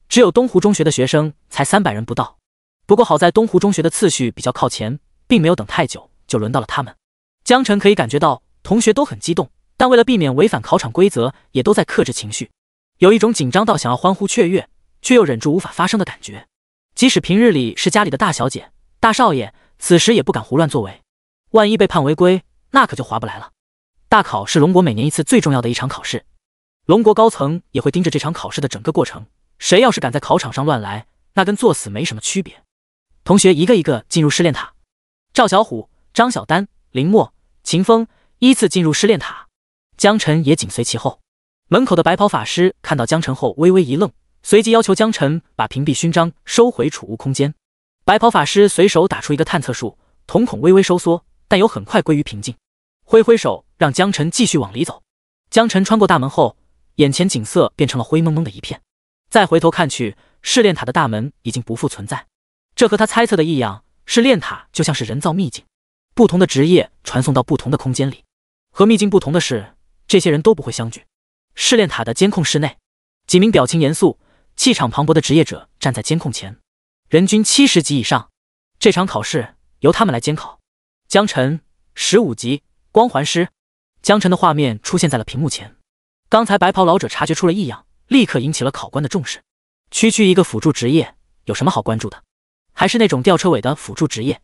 只有东湖中学的学生才300人不到，不过好在东湖中学的次序比较靠前，并没有等太久就轮到了他们。江晨可以感觉到同学都很激动，但为了避免违反考场规则，也都在克制情绪，有一种紧张到想要欢呼雀跃，却又忍住无法发声的感觉。即使平日里是家里的大小姐、大少爷，此时也不敢胡乱作为，万一被判违规，那可就划不来了。大考是龙国每年一次最重要的一场考试，龙国高层也会盯着这场考试的整个过程，谁要是敢在考场上乱来，那跟作死没什么区别。同学一个一个进入试炼塔，赵小虎、张小丹、林默、秦风依次进入试炼塔，江晨也紧随其后。门口的白袍法师看到江晨后微微一愣，随即要求江晨把屏蔽勋章收回储物空间。白袍法师随手打出一个探测术，瞳孔微微收缩，但又很快归于平静，挥挥手让江晨继续往里走。江晨穿过大门后，眼前景色变成了灰蒙蒙的一片，再回头看去，试炼塔的大门已经不复存在。这和他猜测的一样，试炼塔就像是人造秘境，不同的职业传送到不同的空间里。和秘境不同的是，这些人都不会相聚。试炼塔的监控室内，几名表情严肃、气场磅礴的职业者站在监控前，人均70级以上。这场考试由他们来监考。江晨15级光环师。江晨的画面出现在了屏幕前。刚才白袍老者察觉出了异样，立刻引起了考官的重视。区一个辅助职业有什么好关注的？还是那种吊车尾的辅助职业。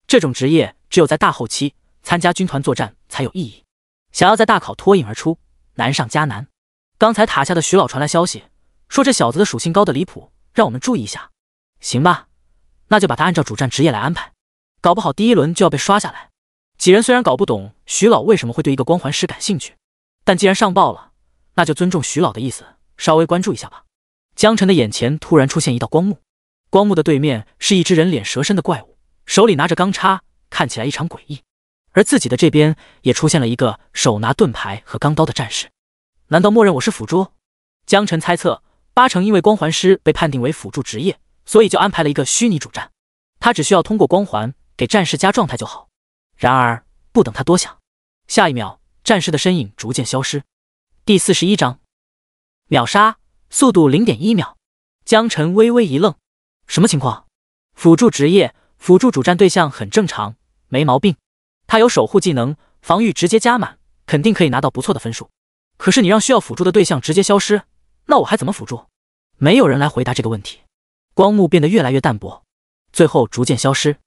这种职业只有在大后期参加军团作战才有意义，想要在大考脱颖而出，难上加难。刚才塔下的徐老传来消息，说这小子的属性高的离谱，让我们注意一下。行吧，那就把他按照主战职业来安排，搞不好第一轮就要被刷下来。几人虽然搞不懂徐老为什么会对一个光环师感兴趣，但既然上报了，那就尊重徐老的意思，稍微关注一下吧。江晨的眼前突然出现一道光幕，光幕的对面是一只人脸蛇身的怪物，手里拿着钢叉，看起来异常诡异。而自己的这边也出现了一个手拿盾牌和钢刀的战士，难道默认我是辅助？江晨猜测，8成因为光环师被判定为辅助职业，所以就安排了一个虚拟主战，他只需要通过光环给战士加状态就好。然而不等他多想，下一秒战士的身影逐渐消失。第41章秒杀，速度 0.1 秒。江晨微微一愣，什么情况？辅助职业，辅助主战对象很正常，没毛病。他有守护技能，防御直接加满，肯定可以拿到不错的分数。可是你让需要辅助的对象直接消失，那我还怎么辅助？没有人来回答这个问题。光幕变得越来越淡薄，最后逐渐消失。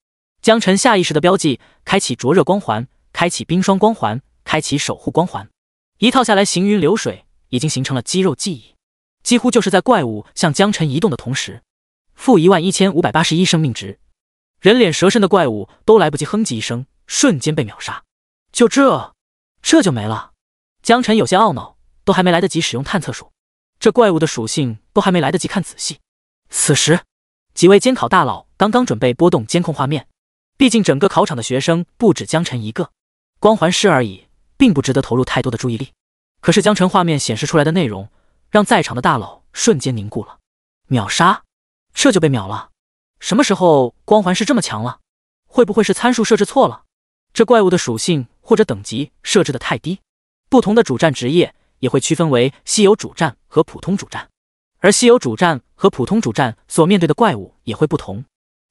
江晨下意识的标记，开启灼热光环，开启冰霜光环，开启守护光环。一套下来行云流水，已经形成了肌肉记忆。几乎就是在怪物向江晨移动的同时，负11581生命值，人脸蛇身的怪物都来不及哼唧一声，瞬间被秒杀。就这就没了。江晨有些懊恼，都还没来得及使用探测术，这怪物的属性都还没来得及看仔细。此时几位监考大佬刚刚准备拨动监控画面，毕竟整个考场的学生不止江晨一个，光环师而已，并不值得投入太多的注意力。可是江晨画面显示出来的内容让在场的大佬瞬间凝固了。秒杀？这就被秒了？什么时候光环师这么强了？会不会是参数设置错了？这怪物的属性或者等级设置的太低。不同的主战职业也会区分为稀有主战和普通主战，而稀有主战和普通主战所面对的怪物也会不同。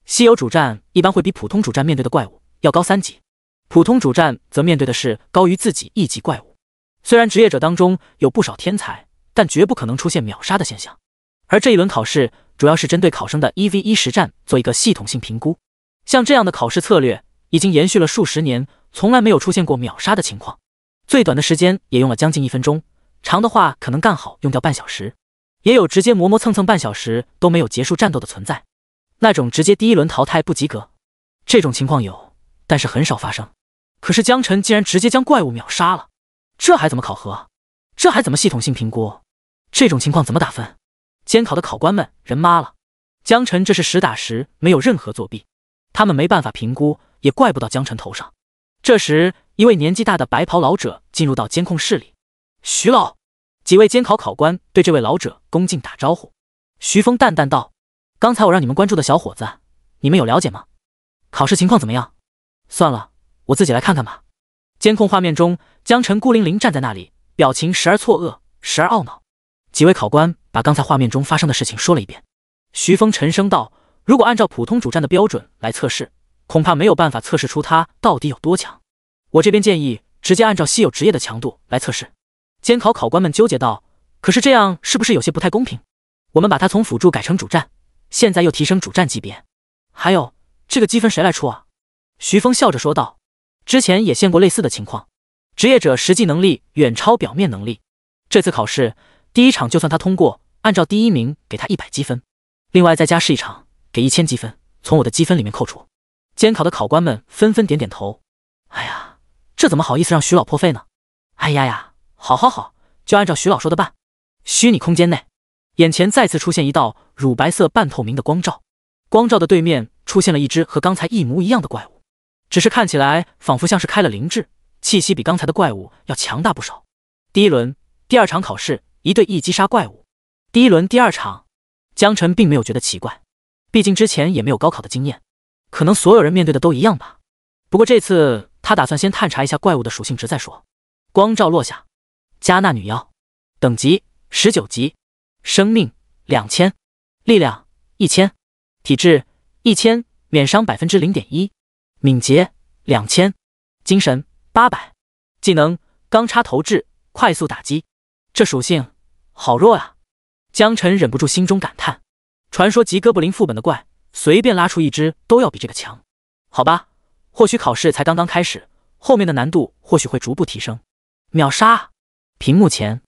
稀有主战一般会比普通主战面对的怪物要高3级，普通主战则面对的是高于自己1级怪物。虽然职业者当中有不少天才，但绝不可能出现秒杀的现象。而这一轮考试主要是针对考生的1v1实战做一个系统性评估，像这样的考试策略已经延续了数十年，从来没有出现过秒杀的情况。最短的时间也用了将近1分钟，长的话可能干好用掉半小时，也有直接磨磨蹭蹭半小时都没有结束战斗的存在，那种直接第一轮淘汰不及格，这种情况有，但是很少发生。可是江晨竟然直接将怪物秒杀了，这还怎么考核？这还怎么系统性评估？这种情况怎么打分？监考的考官们人妈了，江晨这是实打实没有任何作弊，他们没办法评估，也怪不到江晨头上。这时一位年纪大的白袍老者进入到监控室里。徐老，几位监考考官对这位老者恭敬打招呼。徐峰淡淡道，刚才我让你们关注的小伙子，你们有了解吗？考试情况怎么样？算了，我自己来看看吧。监控画面中，江晨孤零零站在那里，表情时而错愕，时而懊恼。几位考官把刚才画面中发生的事情说了一遍。徐峰沉声道，如果按照普通主战的标准来测试，恐怕没有办法测试出他到底有多强。我这边建议直接按照稀有职业的强度来测试。监考考官们纠结道，可是这样是不是有些不太公平？我们把他从辅助改成主战，现在又提升主战级别，还有这个积分谁来出啊？徐峰笑着说道，之前也见过类似的情况，职业者实际能力远超表面能力，这次考试第一场就算他通过，按照第一名给他100积分，另外再加试一场给1000积分，从我的积分里面扣除。监考的考官们纷纷点点头。哎呀，这怎么好意思让徐老破费呢？哎呀呀，好，就按照徐老说的办。虚拟空间内，眼前再次出现一道乳白色半透明的光罩，光罩的对面出现了一只和刚才一模一样的怪物，只是看起来仿佛像是开了灵智，气息比刚才的怪物要强大不少。第一轮第2场考试，1对1击杀怪物。第一轮第2场，江晨并没有觉得奇怪，毕竟之前也没有高考的经验，可能所有人面对的都一样吧。不过这次他打算先探查一下怪物的属性值再说。光照落下，加纳女妖，等级19级，生命2000，力量1000，体质1000，免伤0.1%，敏捷2000，精神800，技能钢叉投掷，快速打击。这属性好弱呀！江晨忍不住心中感叹，传说级哥布林副本的怪，随便拉出一只都要比这个强。好吧，或许考试才刚刚开始，后面的难度或许会逐步提升。秒杀！屏幕前，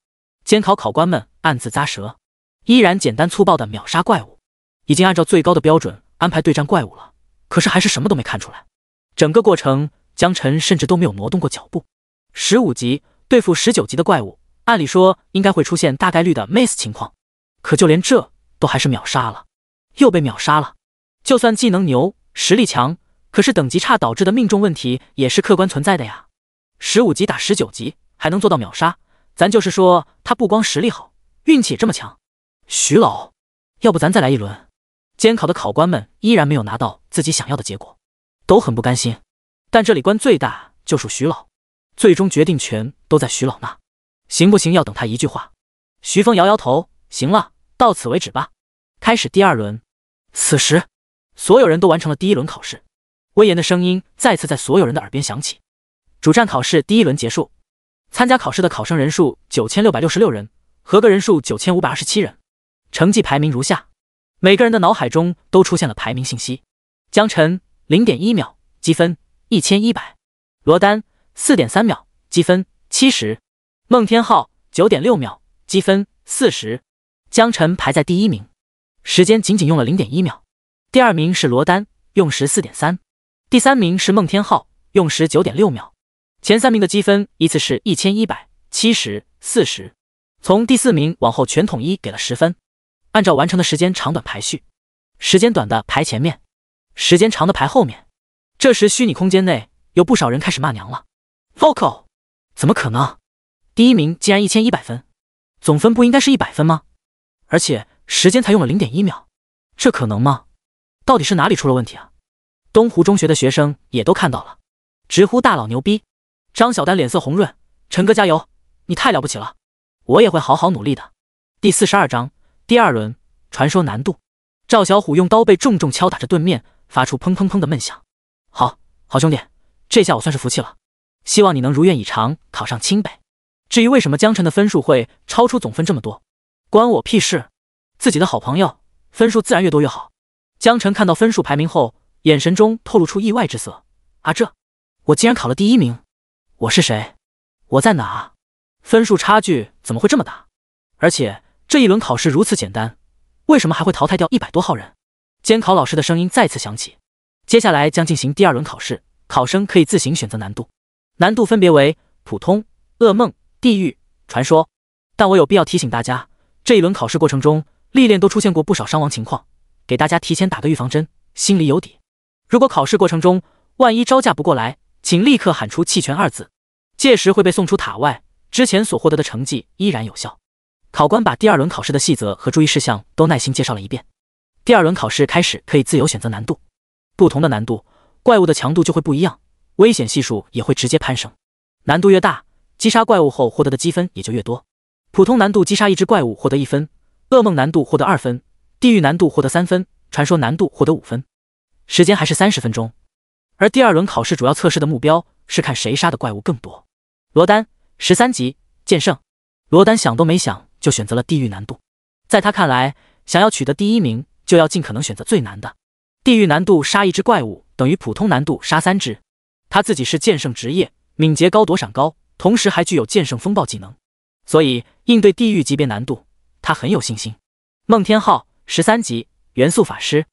监考考官们暗自咂舌，依然简单粗暴的秒杀怪物，已经按照最高的标准安排对战怪物了，可是还是什么都没看出来。整个过程，江晨甚至都没有挪动过脚步。15级对付19级的怪物，按理说应该会出现大概率的 miss 情况，可就连这都还是秒杀了，又被秒杀了。就算技能牛，实力强，可是等级差导致的命中问题也是客观存在的呀。15级打19级还能做到秒杀，咱就是说他不光实力好，运气也这么强。徐老，要不咱再来一轮？监考的考官们依然没有拿到自己想要的结果，都很不甘心。但这里官最大就属徐老，最终决定权都在徐老那，行不行要等他一句话。徐峰摇摇头，行了，到此为止吧。开始第2轮。此时，所有人都完成了第1轮考试，威严的声音再次在所有人的耳边响起。主战考试第1轮结束，参加考试的考生人数9666人，合格人数9527人，成绩排名如下。每个人的脑海中都出现了排名信息：江晨 0.1 秒，积分1100；罗丹 4.3 秒，积分70；孟天昊 9.6 秒，积分40。江晨排在第1名，时间仅仅用了 0.1 秒。第2名是罗丹，用时 4.3；第3名是孟天昊，用时 9.6 秒。前3名的积分依次是1100、70、40。从第4名往后全统一给了10分，按照完成的时间长短排序，时间短的排前面，时间长的排后面。这时虚拟空间内有不少人开始骂娘了。Vocal， 怎么可能？第1名竟然1100分，总分不应该是100分吗？而且时间才用了 0.1 秒，这可能吗？到底是哪里出了问题啊？东湖中学的学生也都看到了，直呼大佬牛逼。张小丹脸色红润，陈哥加油，你太了不起了，我也会好好努力的。第42章第2轮传说难度。赵小虎用刀背重重敲打着盾面，发出砰砰砰的闷响。好兄弟，这下我算是服气了，希望你能如愿以偿考上清北。至于为什么江晨的分数会超出总分这么多，关我屁事，自己的好朋友分数自然越多越好。江晨看到分数排名后，眼神中透露出意外之色。啊，我竟然考了第1名，我是谁？我在哪？分数差距怎么会这么大？而且这一轮考试如此简单，为什么还会淘汰掉100多号人？监考老师的声音再次响起。接下来将进行第2轮考试，考生可以自行选择难度，难度分别为普通、噩梦、地狱、传说。但我有必要提醒大家，这一轮考试过程中，历练都出现过不少伤亡情况，给大家提前打个预防针，心里有底。如果考试过程中万一招架不过来，请立刻喊出弃权2字，届时会被送出塔外，之前所获得的成绩依然有效。考官把第2轮考试的细则和注意事项都耐心介绍了一遍。第2轮考试开始，可以自由选择难度，不同的难度，怪物的强度就会不一样，危险系数也会直接攀升。难度越大，击杀怪物后获得的积分也就越多。普通难度击杀一只怪物获得1分，噩梦难度获得2分，地狱难度获得3分，传说难度获得5分。时间还是30分钟。而第2轮考试主要测试的目标是看谁杀的怪物更多。罗丹13级剑圣，罗丹想都没想就选择了地狱难度。在他看来，想要取得第1名，就要尽可能选择最难的。地狱难度杀一只怪物等于普通难度杀3只。他自己是剑圣职业，敏捷高，躲闪高，同时还具有剑圣风暴技能，所以应对地狱级别难度，他很有信心。孟天昊13级元素法师，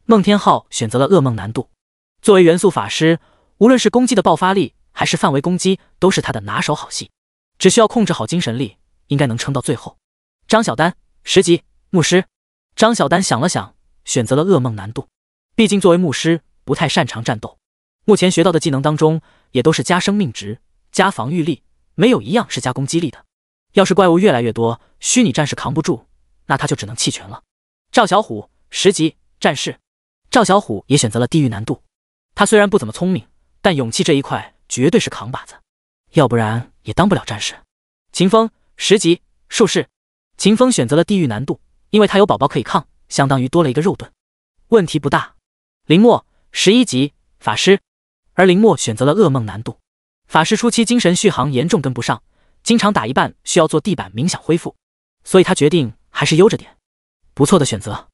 孟天昊选择了噩梦难度。作为元素法师，无论是攻击的爆发力还是范围攻击，都是他的拿手好戏，只需要控制好精神力，应该能撑到最后。张小丹10级牧师，张小丹想了想，选择了噩梦难度。毕竟作为牧师，不太擅长战斗，目前学到的技能当中也都是加生命值、加防御力，没有一样是加攻击力的。要是怪物越来越多，虚拟战士扛不住，那他就只能弃权了。赵小虎10级战士，赵小虎也选择了地狱难度。他虽然不怎么聪明，但勇气这一块绝对是扛把子，要不然也当不了战士。秦风10级术士，秦风选择了地狱难度，因为他有宝宝可以抗，相当于多了一个肉盾，问题不大。林墨11级法师，而林墨选择了噩梦难度。法师初期精神续航严重跟不上，经常打一半需要做地板冥想恢复，所以他决定还是悠着点。不错的选择，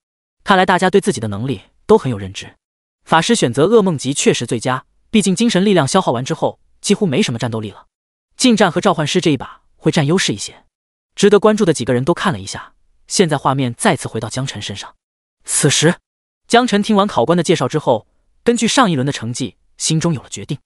看来大家对自己的能力都很有认知。法师选择噩梦级确实最佳，毕竟精神力量消耗完之后几乎没什么战斗力了，近战和召唤师这一把会占优势一些。值得关注的几个人都看了一下，现在画面再次回到江晨身上。此时江晨听完考官的介绍之后，根据上一轮的成绩，心中有了决定。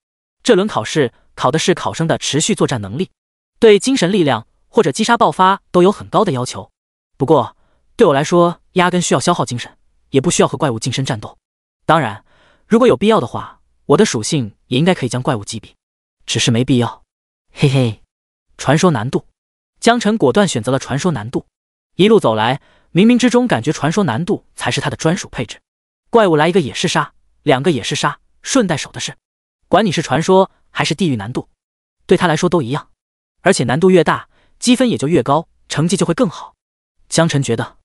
这轮考试考的是考生的持续作战能力，对精神力量或者击杀爆发都有很高的要求。不过对我来说，压根需要消耗精神，也不需要和怪物近身战斗。当然，如果有必要的话，我的属性也应该可以将怪物击毙，只是没必要。嘿嘿，传说难度，江晨果断选择了传说难度。一路走来，冥冥之中感觉传说难度才是他的专属配置。怪物来一个也是杀，两个也是杀，顺带手的是，管你是传说还是地狱难度，对他来说都一样。而且难度越大，积分也就越高，成绩就会更好。江晨觉得，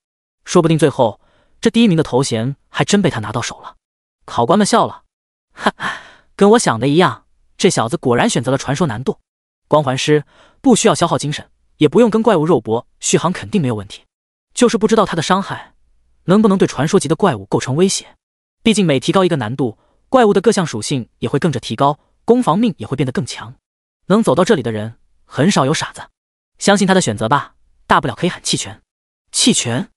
说不定最后这第一名的头衔还真被他拿到手了。考官们笑了，哈哈，跟我想的一样，这小子果然选择了传说难度。光环师不需要消耗精神，也不用跟怪物肉搏，续航肯定没有问题。就是不知道他的伤害能不能对传说级的怪物构成威胁。毕竟每提高一个难度，怪物的各项属性也会跟着提高，攻防命也会变得更强。能走到这里的人很少有傻子，相信他的选择吧，大不了可以喊弃权。弃权？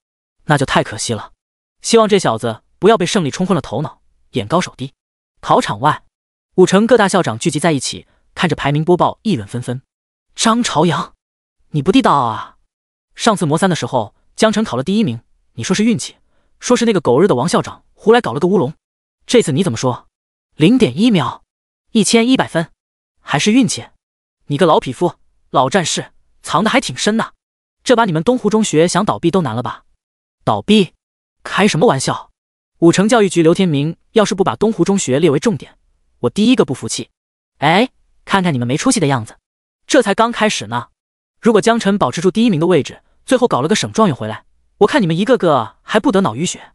那就太可惜了。希望这小子不要被胜利冲昏了头脑，眼高手低。考场外，5城各大校长聚集在一起，看着排名播报，议论纷纷。张朝阳，你不地道啊！上次魔3的时候，江晨考了第1名，你说是运气，说是那个狗日的王校长胡来搞了个乌龙。这次你怎么说？ 0.1秒，1100分，还是运气？你个老匹夫，老战士，藏得还挺深呐。这把你们东湖中学想倒闭都难了吧？倒闭？开什么玩笑！5城教育局刘天明要是不把东湖中学列为重点，我第一个不服气。哎，看看你们没出息的样子，这才刚开始呢。如果江晨保持住第1名的位置，最后搞了个省状元回来，我看你们一个个还不得脑淤血，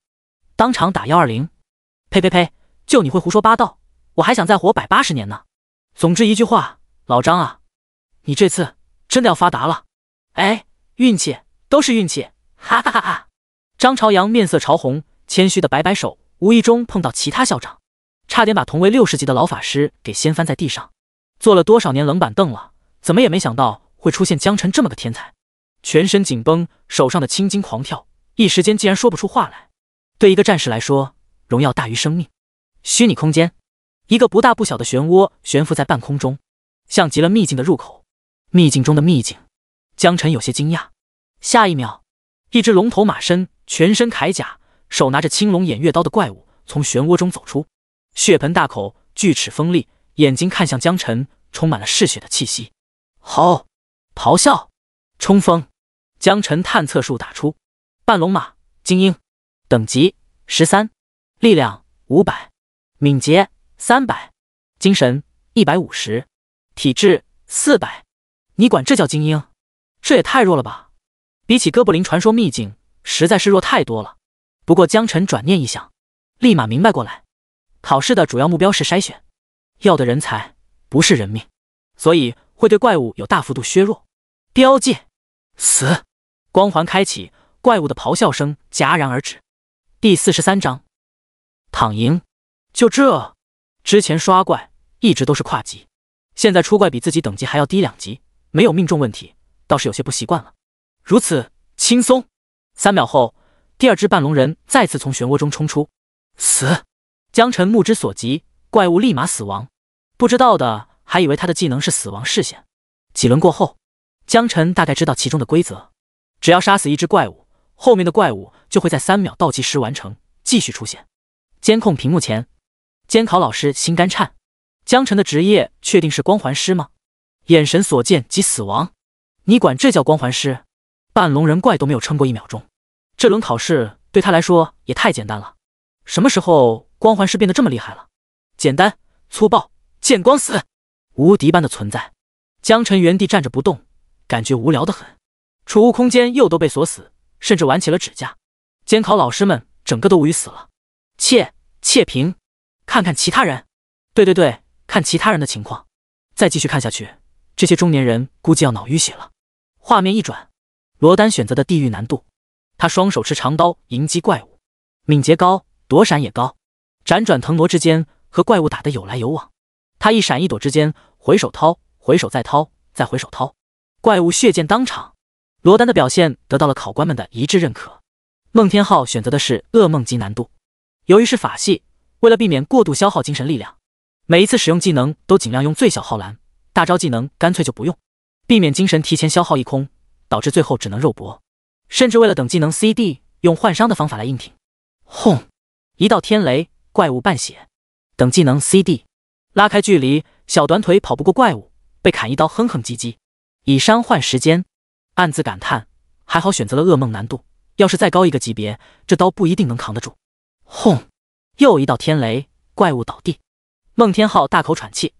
当场打120。呸呸呸，就你会胡说八道，我还想再活180年呢。总之一句话，老张啊，你这次真的要发达了。哎，运气都是运气，哈哈哈哈。张朝阳面色潮红，谦虚的摆摆手，无意中碰到其他校长，差点把同为60级的老法师给掀翻在地上。坐了多少年冷板凳了，怎么也没想到会出现江晨这么个天才。全身紧绷，手上的青筋狂跳，一时间竟然说不出话来。对一个战士来说，荣耀大于生命。虚拟空间，一个不大不小的漩涡悬浮在半空中，像极了秘境的入口。秘境中的秘境，江晨有些惊讶。下一秒，一只龙头马身，全身铠甲，手拿着青龙偃月刀的怪物从漩涡中走出，血盆大口，锯齿锋利，眼睛看向江晨，充满了嗜血的气息。吼！咆哮！冲锋！江晨探测术打出，半龙马精英，等级13，力量500，敏捷300，精神150，体质400。你管这叫精英？这也太弱了吧！比起哥布林传说秘境，实在是弱太多了。不过江晨转念一想，立马明白过来，考试的主要目标是筛选，要的人才不是人命，所以会对怪物有大幅度削弱。标记死！光环开启，怪物的咆哮声戛然而止。第43章躺赢。就这，之前刷怪一直都是跨级，现在出怪比自己等级还要低2级，没有命中问题，倒是有些不习惯了。如此轻松。3秒后，第2只半龙人再次从漩涡中冲出。死！江晨目之所及，怪物立马死亡。不知道的还以为他的技能是死亡视线。几轮过后，江晨大概知道其中的规则，只要杀死一只怪物，后面的怪物就会在3秒倒计时完成，继续出现。监控屏幕前，监考老师心肝颤。江晨的职业确定是光环师吗？眼神所见即死亡，你管这叫光环师？半龙人怪都没有撑过1秒钟，这轮考试对他来说也太简单了。什么时候光环师变得这么厉害了？简单、粗暴、见光死，无敌般的存在。江晨原地站着不动，感觉无聊得很。储物空间又都被锁死，甚至玩起了指甲。监考老师们整个都无语死了。窃屏，看看其他人。对，看其他人的情况。再继续看下去，这些中年人估计要脑淤血了。画面一转，罗丹选择的地狱难度，他双手持长刀迎击怪物，敏捷高，躲闪也高，辗转腾挪之间和怪物打得有来有往。他一闪一躲之间，回手掏，回手再掏，再回手掏，怪物血溅当场。罗丹的表现得到了考官们的一致认可。孟天昊选择的是噩梦级难度，由于是法系，为了避免过度消耗精神力量，每一次使用技能都尽量用最小耗蓝，大招技能干脆就不用，避免精神提前消耗一空，导致最后只能肉搏。甚至为了等技能 CD， 用换伤的方法来硬挺。轰！一道天雷，怪物半血。等技能 CD， 拉开距离，小短腿跑不过怪物，被砍一刀哼哼唧唧，以伤换时间。暗自感叹，还好选择了噩梦难度，要是再高一个级别，这刀不一定能扛得住。轰！又一道天雷，怪物倒地。孟天昊大口喘气，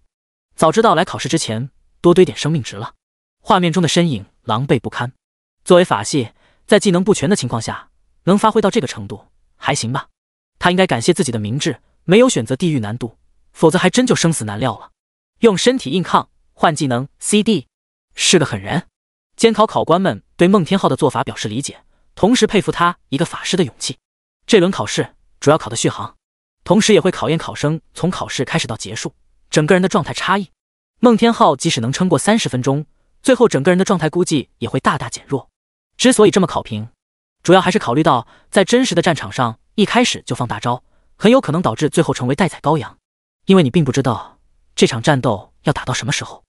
早知道来考试之前多堆点生命值了。画面中的身影狼狈不堪。作为法系，在技能不全的情况下，能发挥到这个程度，还行吧。他应该感谢自己的明智，没有选择地狱难度，否则还真就生死难料了。用身体硬抗换技能 CD， 是个狠人。监考考官们对孟天昊的做法表示理解，同时佩服他一个法师的勇气。这轮考试主要考的续航，同时也会考验考生从考试开始到结束整个人的状态差异。孟天昊即使能撑过30分钟，最后整个人的状态估计也会大大减弱。之所以这么考评，主要还是考虑到在真实的战场上一开始就放大招，很有可能导致最后成为待宰羔羊，因为你并不知道这场战斗要打到什么时候。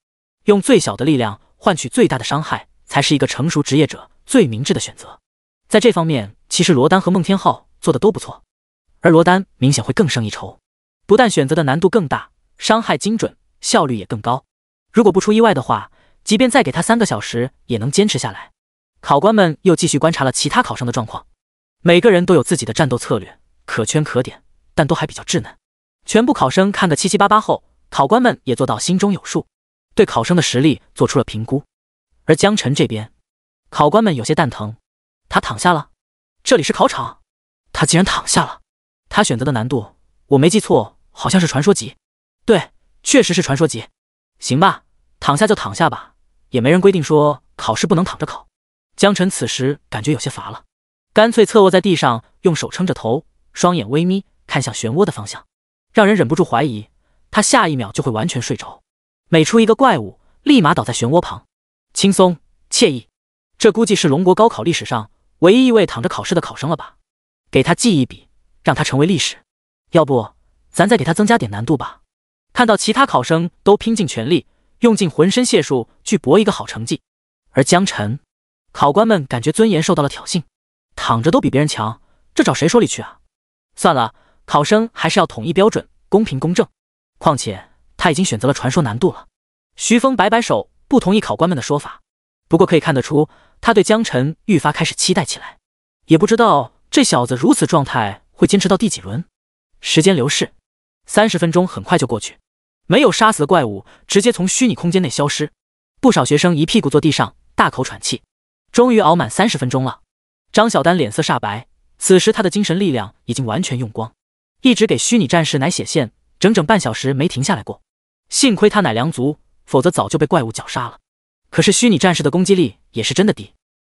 用最小的力量换取最大的伤害，才是一个成熟职业者最明智的选择。在这方面，其实罗丹和孟天昊做的都不错，而罗丹明显会更胜一筹，不但选择的难度更大，伤害精准，效率也更高。如果不出意外的话，即便再给他3个小时也能坚持下来。考官们又继续观察了其他考生的状况，每个人都有自己的战斗策略，可圈可点，但都还比较稚嫩。全部考生看个七七八八后，考官们也做到心中有数，对考生的实力做出了评估。而江晨这边，考官们有些蛋疼，他躺下了。这里是考场，他竟然躺下了。他选择的难度，我没记错，好像是传说级。对，确实是传说级。行吧，躺下就躺下吧，也没人规定说考试不能躺着考。江晨此时感觉有些乏了，干脆侧卧在地上，用手撑着头，双眼微眯，看向漩涡的方向，让人忍不住怀疑他下一秒就会完全睡着。每出一个怪物，立马倒在漩涡旁，轻松惬意。这估计是龙国高考历史上唯一一位躺着考试的考生了吧？给他记一笔，让他成为历史。要不咱再给他增加点难度吧。看到其他考生都拼尽全力，用尽浑身解数去搏一个好成绩，而江晨，考官们感觉尊严受到了挑衅，躺着都比别人强，这找谁说理去啊？算了，考生还是要统一标准，公平公正。况且他已经选择了传说难度了。徐峰摆摆手，不同意考官们的说法。不过可以看得出，他对江晨愈发开始期待起来。也不知道这小子如此状态会坚持到第几轮。时间流逝，30分钟很快就过去，没有杀死的怪物直接从虚拟空间内消失。不少学生一屁股坐地上，大口喘气。终于熬满30分钟了，张小丹脸色煞白，此时他的精神力量已经完全用光，一直给虚拟战士奶血线，整整半小时没停下来过。幸亏他奶量足，否则早就被怪物绞杀了。可是虚拟战士的攻击力也是真的低，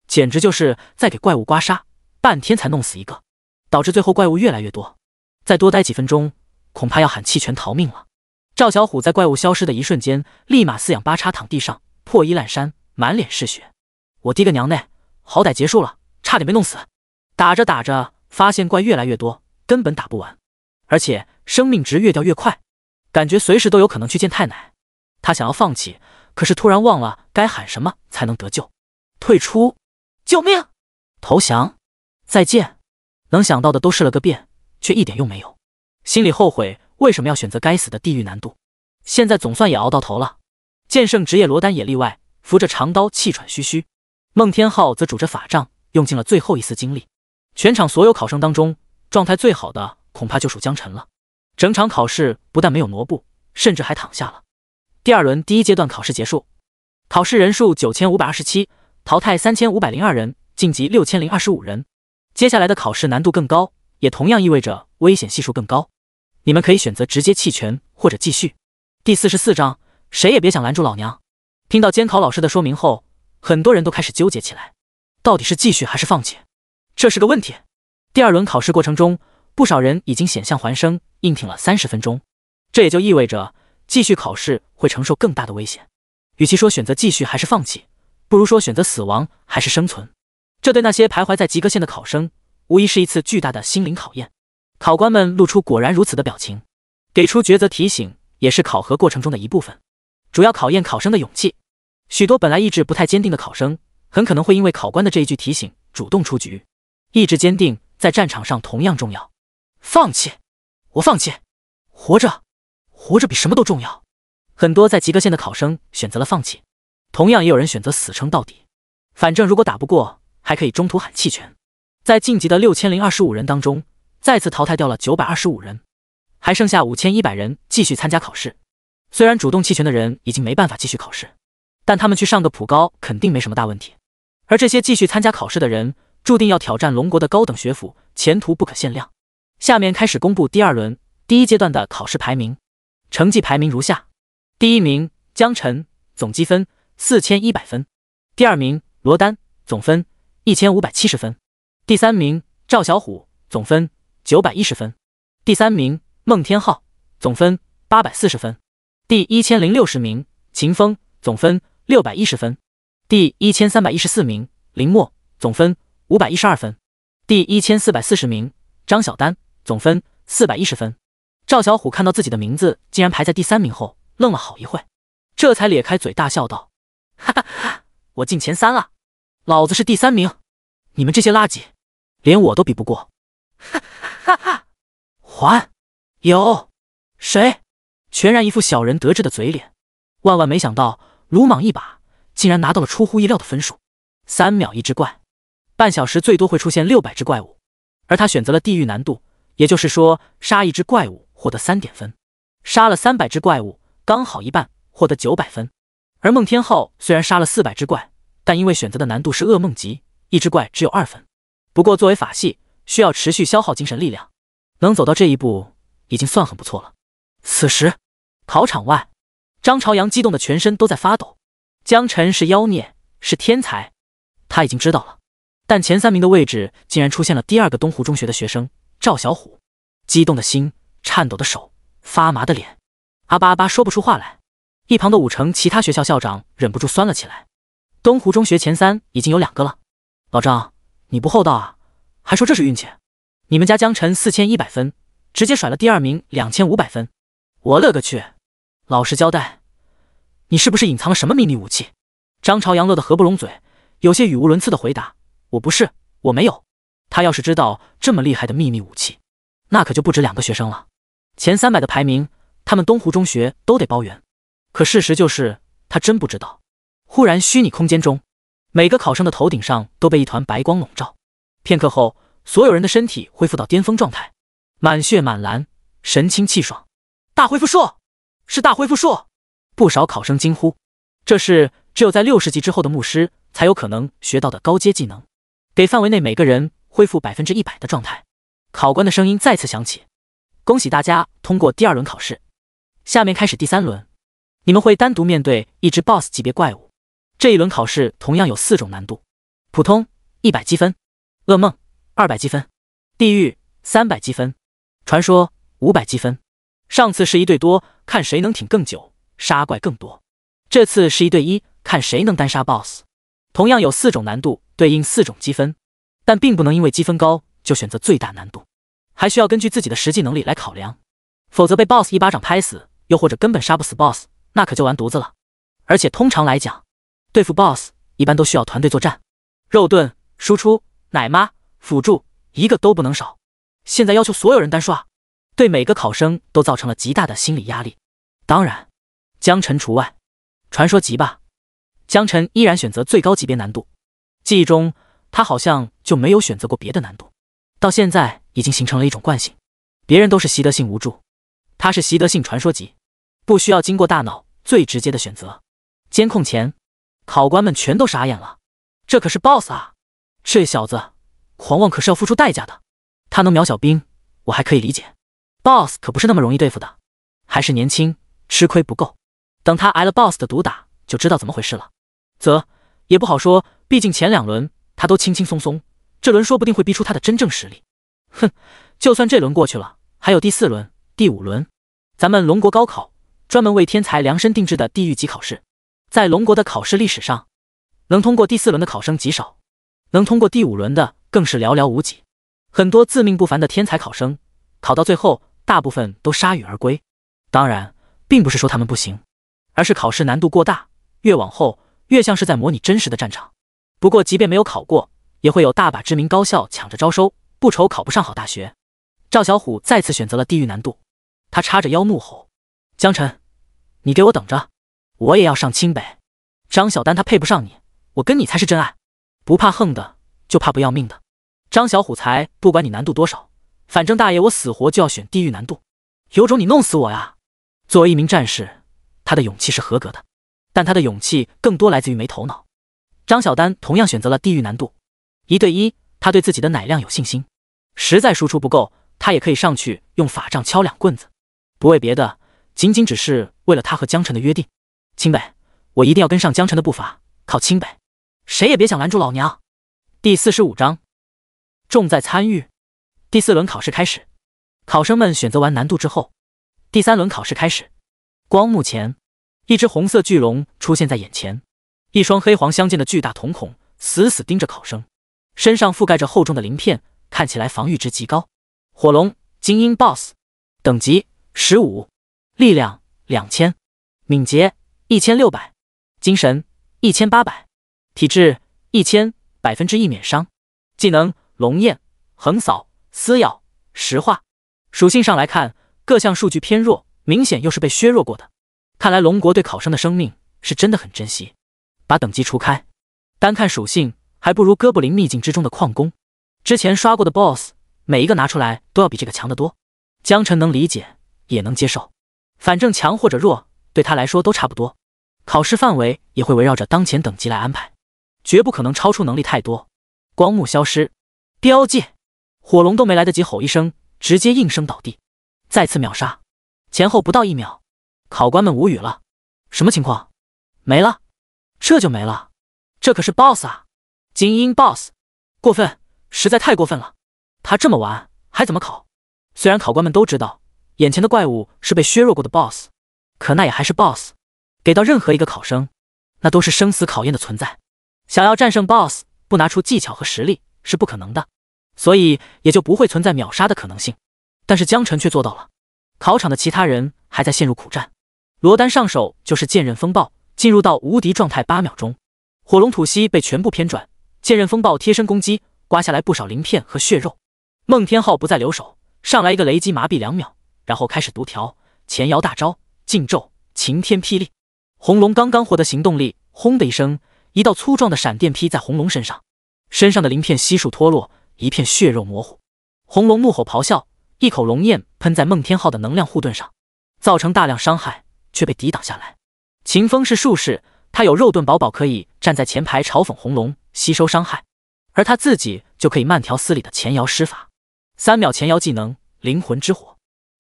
简直就是在给怪物刮痧，半天才弄死一个，导致最后怪物越来越多。再多待几分钟，恐怕要喊弃权逃命了。赵小虎在怪物消失的一瞬间，立马四仰八叉躺地上，破衣烂衫，满脸是血。我滴个娘嘞，好歹结束了，差点没弄死。打着打着，发现怪越来越多，根本打不完，而且生命值越掉越快，感觉随时都有可能去见太奶。他想要放弃，可是突然忘了该喊什么才能得救。退出，救命，投降，再见。能想到的都试了个遍，却一点用没有。心里后悔为什么要选择该死的地狱难度。现在总算也熬到头了。剑圣职业罗丹也例外，扶着长刀气喘吁吁。孟天昊则拄着法杖，用尽了最后一丝精力。全场所有考生当中，状态最好的恐怕就属江晨了。整场考试不但没有挪步，甚至还躺下了。第二轮第一阶段考试结束，考试人数9527，淘汰3502人，晋级6025人。接下来的考试难度更高，也同样意味着危险系数更高。你们可以选择直接弃权或者继续。第44章，谁也别想拦住老娘。听到监考老师的说明后，很多人都开始纠结起来，到底是继续还是放弃？这是个问题。第二轮考试过程中，不少人已经险象环生，硬挺了30分钟。这也就意味着继续考试会承受更大的危险。与其说选择继续还是放弃，不如说选择死亡还是生存。这对那些徘徊在及格线的考生，无疑是一次巨大的心灵考验。考官们露出果然如此的表情，给出抉择提醒也是考核过程中的一部分，主要考验考生的勇气。许多本来意志不太坚定的考生，很可能会因为考官的这一句提醒主动出局。意志坚定在战场上同样重要。放弃，我放弃，活着，活着比什么都重要。很多在及格线的考生选择了放弃，同样也有人选择死撑到底。反正如果打不过，还可以中途喊弃权。在晋级的6025人当中，再次淘汰掉了925人，还剩下5100人继续参加考试。虽然主动弃权的人已经没办法继续考试，但他们去上个普高肯定没什么大问题。而这些继续参加考试的人，注定要挑战龙国的高等学府，前途不可限量。下面开始公布第二轮第一阶段的考试排名，成绩排名如下：第一名江晨，总积分4100分；第二名罗丹，总分1570分；第三名赵小虎，总分910分；第三名孟天浩，总分840分；第1060名秦风，总分610分；第1314名林墨，总分512分；第1440名张小丹，总分410分。赵小虎看到自己的名字竟然排在第三名后，愣了好一会，这才咧开嘴大笑道：“哈哈哈，我进前3了，老子是第3名，你们这些垃圾，连我都比不过。”哈哈哈！还有谁？全然一副小人得志的嘴脸。万万没想到，鲁莽一把，竟然拿到了出乎意料的分数，3秒一只怪，半小时最多会出现600只怪物。而他选择了地狱难度，也就是说，杀一只怪物获得3点分，杀了300只怪物，刚好一半，获得900分。而孟天浩虽然杀了400只怪，但因为选择的难度是噩梦级，一只怪只有2分。不过作为法系，需要持续消耗精神力量，能走到这一步已经算很不错了。此时，考场外，张朝阳激动的全身都在发抖。江晨是妖孽，是天才，他已经知道了。但前3名的位置竟然出现了第2个东湖中学的学生赵小虎，激动的心，颤抖的手，发麻的脸，阿巴阿巴说不出话来。一旁的武城其他学校校长忍不住酸了起来。东湖中学前3已经有2个了，老张，你不厚道啊，还说这是运气。你们家江晨4100分，直接甩了第2名2500分。我勒个去！老实交代，你是不是隐藏了什么秘密武器？张朝阳乐得合不拢嘴，有些语无伦次的回答：我不是，我没有。他要是知道这么厉害的秘密武器，那可就不止2个学生了。前300的排名，他们东湖中学都得包圆。可事实就是，他真不知道。忽然，虚拟空间中，每个考生的头顶上都被一团白光笼罩。片刻后，所有人的身体恢复到巅峰状态，满血满蓝，神清气爽。大恢复术！是大恢复术！不少考生惊呼，这是只有在60级之后的牧师才有可能学到的高阶技能，给范围内每个人恢复100%的状态。考官的声音再次响起：恭喜大家通过第2轮考试，下面开始第3轮，你们会单独面对一只 BOSS 级别怪物。这一轮考试同样有4种难度：普通100积分，噩梦200积分，地狱300积分，传说500积分。上次是1对多，看谁能挺更久，杀怪更多。这次是1对1，看谁能单杀 BOSS。同样有4种难度，对应4种积分，但并不能因为积分高就选择最大难度，还需要根据自己的实际能力来考量，否则被 BOSS 一巴掌拍死，又或者根本杀不死 BOSS， 那可就完犊子了。而且通常来讲，对付 BOSS 一般都需要团队作战，肉盾、输出、奶妈、辅助一个都不能少。现在要求所有人单刷，对每个考生都造成了极大的心理压力。当然，江晨除外。传说级吧，江晨依然选择最高级别难度。记忆中，他好像就没有选择过别的难度，到现在已经形成了一种惯性。别人都是习得性无助，他是习得性传说级，不需要经过大脑，最直接的选择。监控前，考官们全都傻眼了，这可是 BOSS 啊！这小子狂妄可是要付出代价的。他能秒小兵，我还可以理解。BOSS 可不是那么容易对付的，还是年轻，吃亏不够。等他挨了 BOSS 的毒打，就知道怎么回事了。也不好说，毕竟前2轮他都轻轻松松，这轮说不定会逼出他的真正实力。哼，就算这轮过去了，还有第4轮、第5轮。咱们龙国高考专门为天才量身定制的地狱级考试，在龙国的考试历史上，能通过第4轮的考生极少，能通过第5轮的更是寥寥无几。很多自命不凡的天才考生，考到最后大部分都铩羽而归。当然，并不是说他们不行，而是考试难度过大，越往后越像是在模拟真实的战场。不过即便没有考过，也会有大把知名高校抢着招收，不愁考不上好大学。赵小虎再次选择了地狱难度，他叉着腰怒吼：江辰，你给我等着，我也要上清北。张小丹他配不上你，我跟你才是真爱，不怕横的就怕不要命的。张小虎才不管你难度多少，反正大爷我死活就要选地狱难度，有种你弄死我呀！作为一名战士，他的勇气是合格的，但他的勇气更多来自于没头脑。张小丹同样选择了地狱难度，1对1，他对自己的奶量有信心，实在输出不够，他也可以上去用法杖敲2棍子，不为别的，仅仅只是为了他和江辰的约定。清北，我一定要跟上江辰的步伐，靠清北，谁也别想拦住老娘。第45章，重在参与。第4轮考试开始，考生们选择完难度之后，第3轮考试开始。光幕前，一只红色巨龙出现在眼前，一双黑黄相间的巨大瞳孔死死盯着考生，身上覆盖着厚重的鳞片，看起来防御值极高。火龙精英 BOSS， 等级15，力量2000，敏捷1600，精神1800，体质1000%免伤，技能龙焰、横扫、撕咬、石化。属性上来看，各项数据偏弱，明显又是被削弱过的。看来龙国对考生的生命是真的很珍惜。把等级除开，单看属性还不如哥布林秘境之中的矿工。之前刷过的 BOSS， 每一个拿出来都要比这个强得多。江辰能理解，也能接受，反正强或者弱对他来说都差不多。考试范围也会围绕着当前等级来安排，绝不可能超出能力太多。光幕消失，标界，火龙都没来得及吼一声，直接应声倒地，再次秒杀，前后不到1秒。考官们无语了，什么情况？没了？这就没了？这可是 BOSS 啊，精英 BOSS， 过分，实在太过分了。他这么玩还怎么考？虽然考官们都知道眼前的怪物是被削弱过的 BOSS， 可那也还是 BOSS， 给到任何一个考生，那都是生死考验的存在。想要战胜 BOSS， 不拿出技巧和实力是不可能的，所以也就不会存在秒杀的可能性。但是江辰却做到了。考场的其他人还在陷入苦战，罗丹上手就是剑刃风暴，进入到无敌状态8秒钟。火龙吐息被全部偏转，剑刃风暴贴身攻击，刮下来不少鳞片和血肉。孟天昊不再留手，上来一个雷击麻痹2秒，然后开始独条、前摇大招、劲咒、晴天霹雳。红龙刚刚获得行动力，轰的一声，一道粗壮的闪电劈在红龙身上，身上的鳞片悉数脱落，一片血肉模糊。红龙怒吼咆哮，一口龙焰喷在孟天昊的能量护盾上，造成大量伤害，却被抵挡下来。秦风是术士，他有肉盾宝宝可以站在前排嘲讽红龙，吸收伤害，而他自己就可以慢条斯理的前摇施法。3秒前摇技能灵魂之火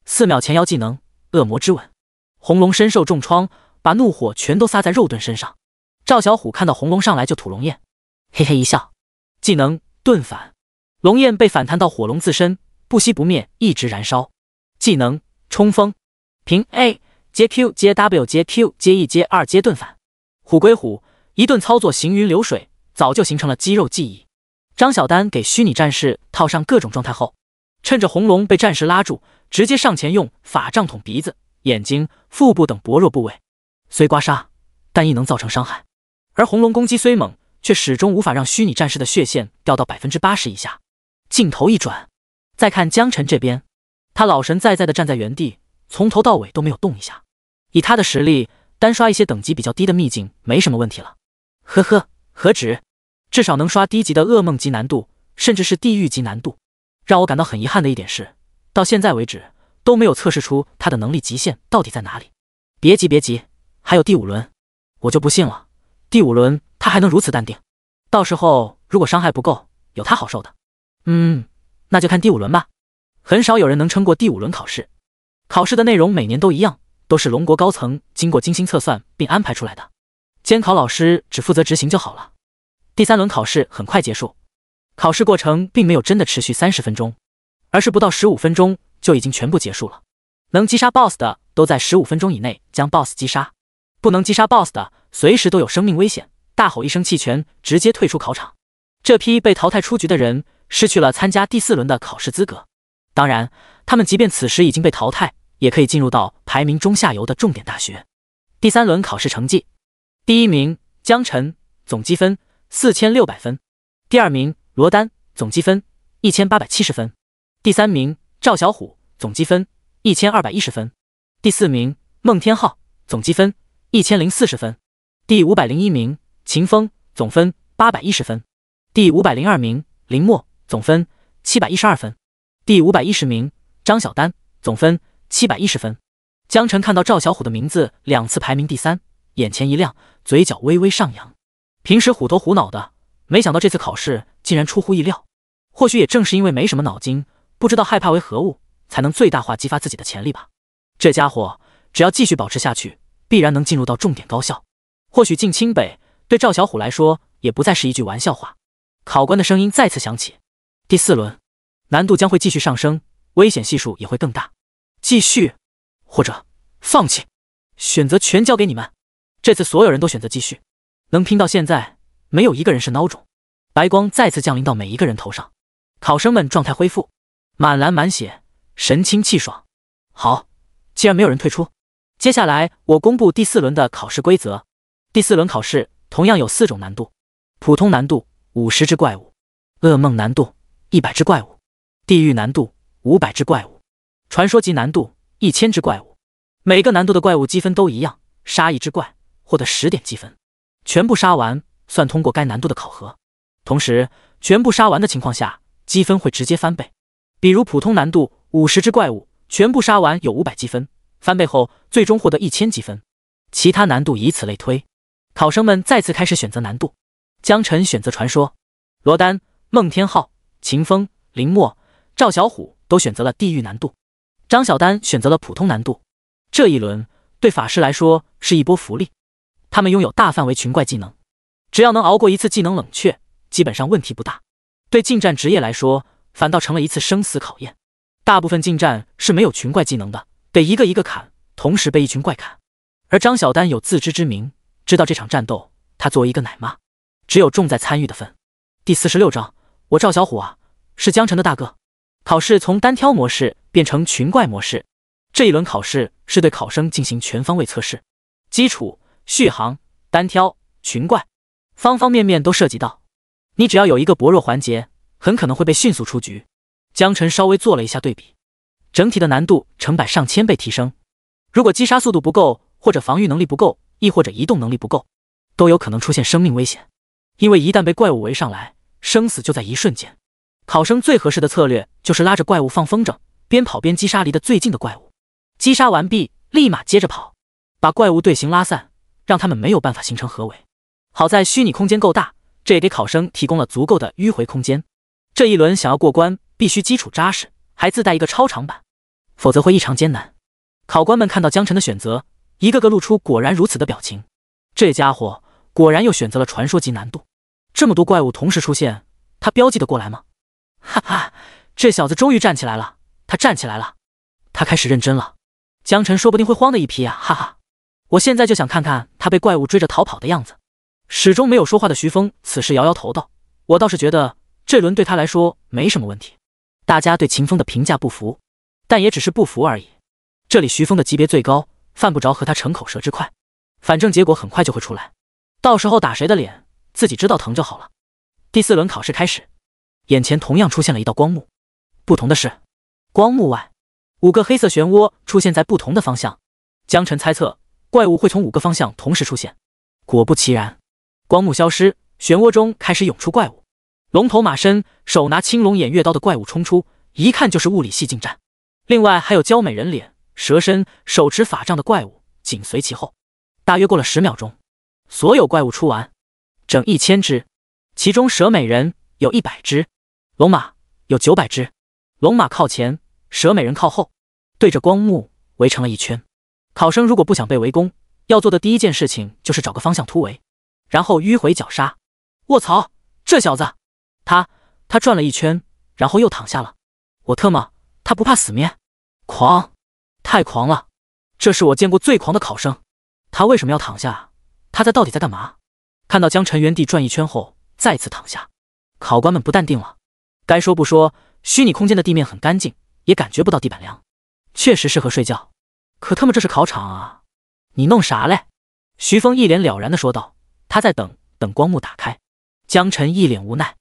，4秒前摇技能恶魔之吻。红龙身受重创，把怒火全都撒在肉盾身上。赵小虎看到红龙上来就吐龙焰，嘿嘿一笑。技能盾反，龙焰被反弹到火龙自身，不熄不灭，一直燃烧。技能冲锋，平 A 接 Q 接 W 接 Q 接 E 接2接盾反。虎归虎，一顿操作行云流水，早就形成了肌肉记忆。张小丹给虚拟战士套上各种状态后，趁着红龙被战士拉住，直接上前用法杖捅鼻子、眼睛、腹部等薄弱部位，虽刮痧，但亦能造成伤害。而红龙攻击虽猛，却始终无法让虚拟战士的血线掉到 80% 以下。镜头一转，再看江辰这边，他老神在在的站在原地，从头到尾都没有动一下。以他的实力，单刷一些等级比较低的秘境没什么问题了。呵呵，何止，至少能刷低级的噩梦级难度，甚至是地狱级难度。让我感到很遗憾的一点是，到现在为止都没有测试出他的能力极限到底在哪里。别急别急，还有第5轮，我就不信了，第5轮他还能如此淡定。到时候如果伤害不够，有他好受的。那就看第5轮吧。很少有人能撑过第5轮考试。考试的内容每年都一样，都是龙国高层经过精心测算并安排出来的，监考老师只负责执行就好了。第3轮考试很快结束，考试过程并没有真的持续30分钟，而是不到15分钟就已经全部结束了。能击杀 BOSS 的都在15分钟以内将 BOSS 击杀，不能击杀 BOSS 的随时都有生命危险，大吼一声弃权，直接退出考场。这批被淘汰出局的人失去了参加第4轮的考试资格。当然，他们即便此时已经被淘汰，也可以进入到排名中下游的重点大学。第3轮考试成绩：第1名江晨，总积分4600分；第2名罗丹，总积分1870分；第3名赵小虎，总积分1210分；第4名孟天浩，总积分1040分；第501名秦风，总分810分；第502名林墨，总分712分；第510名张小丹，总分710分。江晨看到赵小虎的名字2次排名第3，眼前一亮，嘴角微微上扬。平时虎头虎脑的，没想到这次考试竟然出乎意料。或许也正是因为没什么脑筋，不知道害怕为何物，才能最大化激发自己的潜力吧。这家伙只要继续保持下去，必然能进入到重点高校。或许进清北对赵小虎来说也不再是一句玩笑话。考官的声音再次响起，第4轮难度将会继续上升，危险系数也会更大。继续，或者放弃，选择权交给你们。这次所有人都选择继续，能拼到现在，没有一个人是孬种。白光再次降临到每一个人头上，考生们状态恢复，满篮满血，神清气爽。好，既然没有人退出，接下来我公布第4轮的考试规则。第4轮考试同样有4种难度：普通难度50只怪物，噩梦难度100只怪物，地狱难度500只怪物，传说级难度1000只怪物。每个难度的怪物积分都一样，杀1只怪获得10点积分，全部杀完算通过该难度的考核。同时，全部杀完的情况下，积分会直接翻倍。比如普通难度50只怪物，全部杀完有500积分，翻倍后最终获得1000积分。其他难度以此类推。考生们再次开始选择难度。江晨选择传说，罗丹、孟天浩、秦风、林墨、赵小虎都选择了地狱难度，张小丹选择了普通难度。这一轮对法师来说是一波福利，他们拥有大范围群怪技能，只要能熬过一次技能冷却，基本上问题不大。对近战职业来说，反倒成了一次生死考验。大部分近战是没有群怪技能的，得一个一个砍，同时被一群怪砍。而张小丹有自知之明，知道这场战斗他作为一个奶妈，只有重在参与的份。第46章，我赵小虎啊，是江晨的大哥。考试从单挑模式变成群怪模式。这一轮考试是对考生进行全方位测试，基础、续航、单挑、群怪，方方面面都涉及到。你只要有一个薄弱环节，很可能会被迅速出局。江晨稍微做了一下对比，整体的难度成百上千倍提升。如果击杀速度不够，或者防御能力不够，亦或者移动能力不够，都有可能出现生命危险。因为一旦被怪物围上来，生死就在一瞬间。考生最合适的策略就是拉着怪物放风筝，边跑边击杀离得最近的怪物。击杀完毕，立马接着跑，把怪物队形拉散，让他们没有办法形成合围。好在虚拟空间够大，这也给考生提供了足够的迂回空间。这一轮想要过关，必须基础扎实，还自带一个超长板，否则会异常艰难。考官们看到江晨的选择，一个个露出果然如此的表情。这家伙果然又选择了传说级难度。这么多怪物同时出现，他标记得过来吗？哈哈，这小子终于站起来了，他站起来了，他开始认真了。江晨说不定会慌的一批啊，哈哈！我现在就想看看他被怪物追着逃跑的样子。始终没有说话的徐峰此时摇摇头道：“我倒是觉得这轮对他来说没什么问题。”大家对秦风的评价不服，但也只是不服而已。这里徐峰的级别最高，犯不着和他逞口舌之快。反正结果很快就会出来，到时候打谁的脸，自己知道疼就好了。第4轮考试开始，眼前同样出现了一道光幕，不同的是，光幕外5个黑色漩涡出现在不同的方向。江晨猜测怪物会从5个方向同时出现，果不其然，光幕消失，漩涡中开始涌出怪物。龙头马身，手拿青龙偃月刀的怪物冲出，一看就是物理系近战。另外还有娇美人脸、蛇身、手持法杖的怪物紧随其后。大约过了10秒钟，所有怪物出完，整1000只，其中蛇美人有100只，龙马有900只。龙马靠前，蛇美人靠后，对着光幕围成了一圈。考生如果不想被围攻，要做的第一件事情就是找个方向突围，然后迂回绞杀。卧槽，这小子，他转了一圈，然后又躺下了。我特么，他不怕死灭？狂，太狂了！这是我见过最狂的考生。他为什么要躺下？他到底在干嘛？看到江晨原地转一圈后再次躺下，考官们不淡定了。该说不说，虚拟空间的地面很干净，也感觉不到地板凉，确实适合睡觉。可他们这是考场啊！你弄啥嘞？徐峰一脸了然地说道。他在等光幕打开。江晨一脸无奈，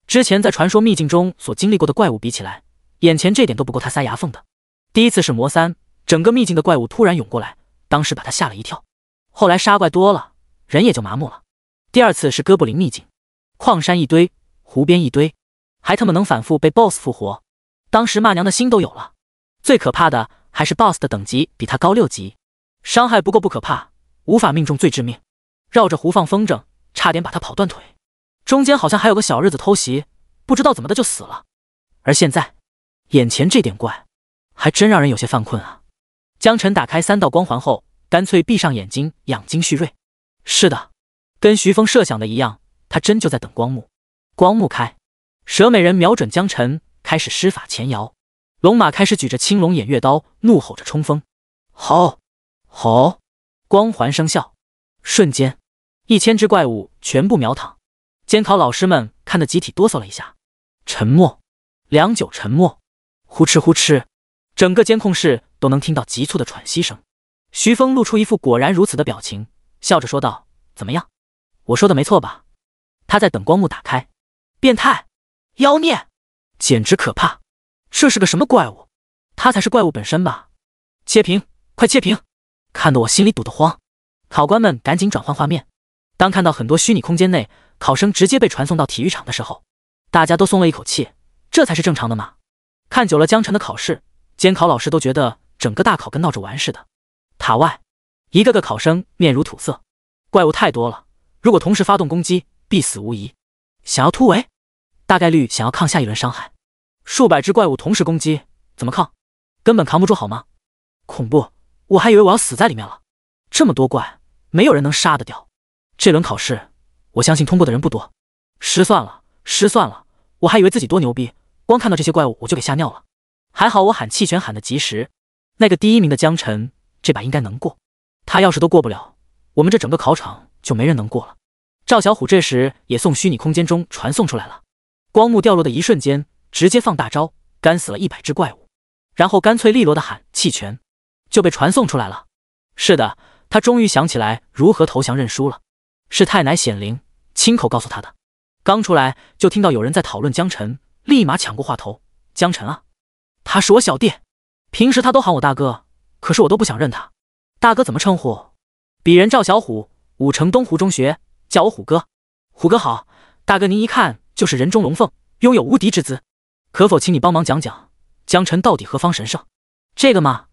之前在传说秘境中所经历过的怪物比起来，眼前这点都不够他塞牙缝的。第一次是魔三，整个秘境的怪物突然涌过来，当时把他吓了一跳。后来杀怪多了，人也就麻木了。第二次是哥布林秘境，矿山一堆，湖边一堆，还他妈能反复被 BOSS 复活，当时骂娘的心都有了。最可怕的还是 BOSS 的等级比他高6级，伤害不够不可怕，无法命中最致命，绕着湖放风筝，差点把他跑断腿。中间好像还有个小日子偷袭，不知道怎么的就死了。而现在眼前这点怪，还真让人有些犯困啊。江晨打开3道光环后，干脆闭上眼睛养精蓄锐。是的，跟徐峰设想的一样，他真就在等光幕。光幕开，蛇美人瞄准江晨，开始施法前摇。龙马开始举着青龙偃月刀，怒吼着冲锋。吼吼！光环生效，瞬间1000只怪物全部秒躺。监考老师们看得集体哆嗦了一下。沉默，良久沉默，呼哧呼哧，整个监控室都能听到急促的喘息声。徐峰露出一副果然如此的表情，笑着说道：“怎么样？我说的没错吧？”他在等光幕打开。变态，妖孽，简直可怕！这是个什么怪物？他才是怪物本身吧？切屏，快切屏！看得我心里堵得慌。考官们赶紧转换画面。当看到很多虚拟空间内考生直接被传送到体育场的时候，大家都松了一口气，这才是正常的嘛。看久了江晨的考试，监考老师都觉得整个大考跟闹着玩似的。塔外，一个个考生面如土色，怪物太多了，如果同时发动攻击，必死无疑。想要突围，大概率想要抗下一轮伤害。数百只怪物同时攻击，怎么抗？根本扛不住好吗？恐怖，我还以为我要死在里面了。这么多怪，没有人能杀得掉。这轮考试，我相信通过的人不多。失算了，我还以为自己多牛逼，光看到这些怪物我就给吓尿了。还好我喊弃权喊得及时，那个第1名的江晨这把应该能过。他要是都过不了，我们这整个考场就没人能过了。赵小虎这时也从虚拟空间中传送出来了，光幕掉落的一瞬间，直接放大招，干死了100只怪物，然后干脆利落的喊弃权，就被传送出来了。是的，他终于想起来如何投降认输了，是太奶显灵亲口告诉他的。刚出来就听到有人在讨论江晨，立马抢过话头。江晨啊，他是我小弟，平时他都喊我大哥，可是我都不想认他。大哥怎么称呼？鄙人赵小虎，武城东湖中学，叫我虎哥。虎哥好，大哥您一看就是人中龙凤，拥有无敌之姿，可否请你帮忙讲讲江晨到底何方神圣？这个嘛，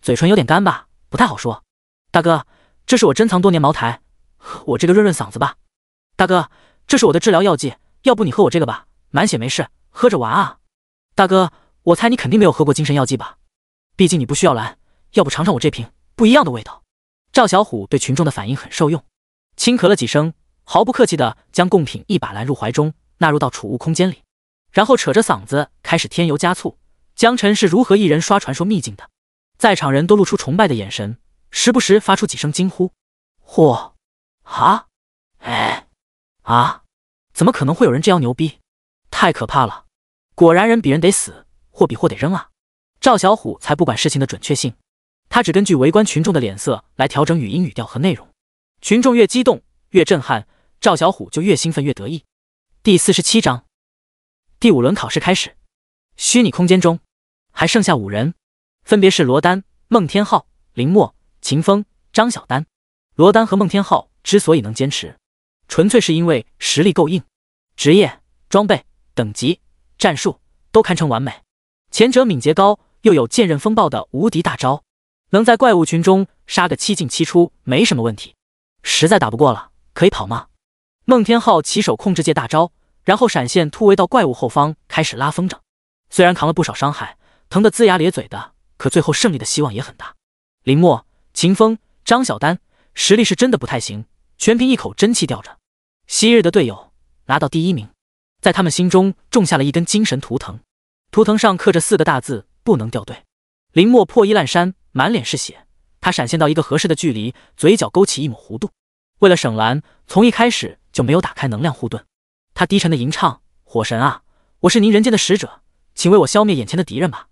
嘴唇有点干吧，不太好说。大哥，这是我珍藏多年茅台，我这个润嗓子吧。大哥，这是我的治疗药剂，要不你喝我这个吧，满血没事，喝着玩啊。大哥，我猜你肯定没有喝过精神药剂吧？毕竟你不需要蓝，要不尝尝我这瓶不一样的味道。赵小虎对群众的反应很受用，轻咳了几声，毫不客气地将贡品一把揽入怀中，纳入到储物空间里，然后扯着嗓子开始添油加醋。江晨是如何一人刷传说秘境的？在场人都露出崇拜的眼神，时不时发出几声惊呼：嚯！啊！怎么可能会有人这样牛逼？太可怕了！果然人比人得死，货比货得扔啊！赵小虎才不管事情的准确性，他只根据围观群众的脸色来调整语音语调和内容。群众越激动越震撼，赵小虎就越兴奋越得意。第47章，第5轮考试开始。虚拟空间中还剩下5人，分别是罗丹、孟天浩、林默、秦风、张小丹。罗丹和孟天浩之所以能坚持，纯粹是因为实力够硬，职业、装备、等级、战术都堪称完美。前者敏捷高，又有剑刃风暴的无敌大招，能在怪物群中杀个7进7出没什么问题。实在打不过了，可以跑吗？孟天浩起手控制界大招，然后闪现突围到怪物后方开始拉风筝。虽然扛了不少伤害，疼得龇牙咧嘴的，可最后胜利的希望也很大。林默、秦风、张小丹实力是真的不太行，全凭一口真气吊着。昔日的队友拿到第1名，在他们心中种下了一根精神图腾，图腾上刻着4个大字：不能掉队。林默破衣烂衫，满脸是血，他闪现到一个合适的距离，嘴角勾起一抹弧度。为了省蓝，从一开始就没有打开能量护盾。他低沉的吟唱：火神啊，我是您人间的使者，请为我消灭眼前的敌人吧。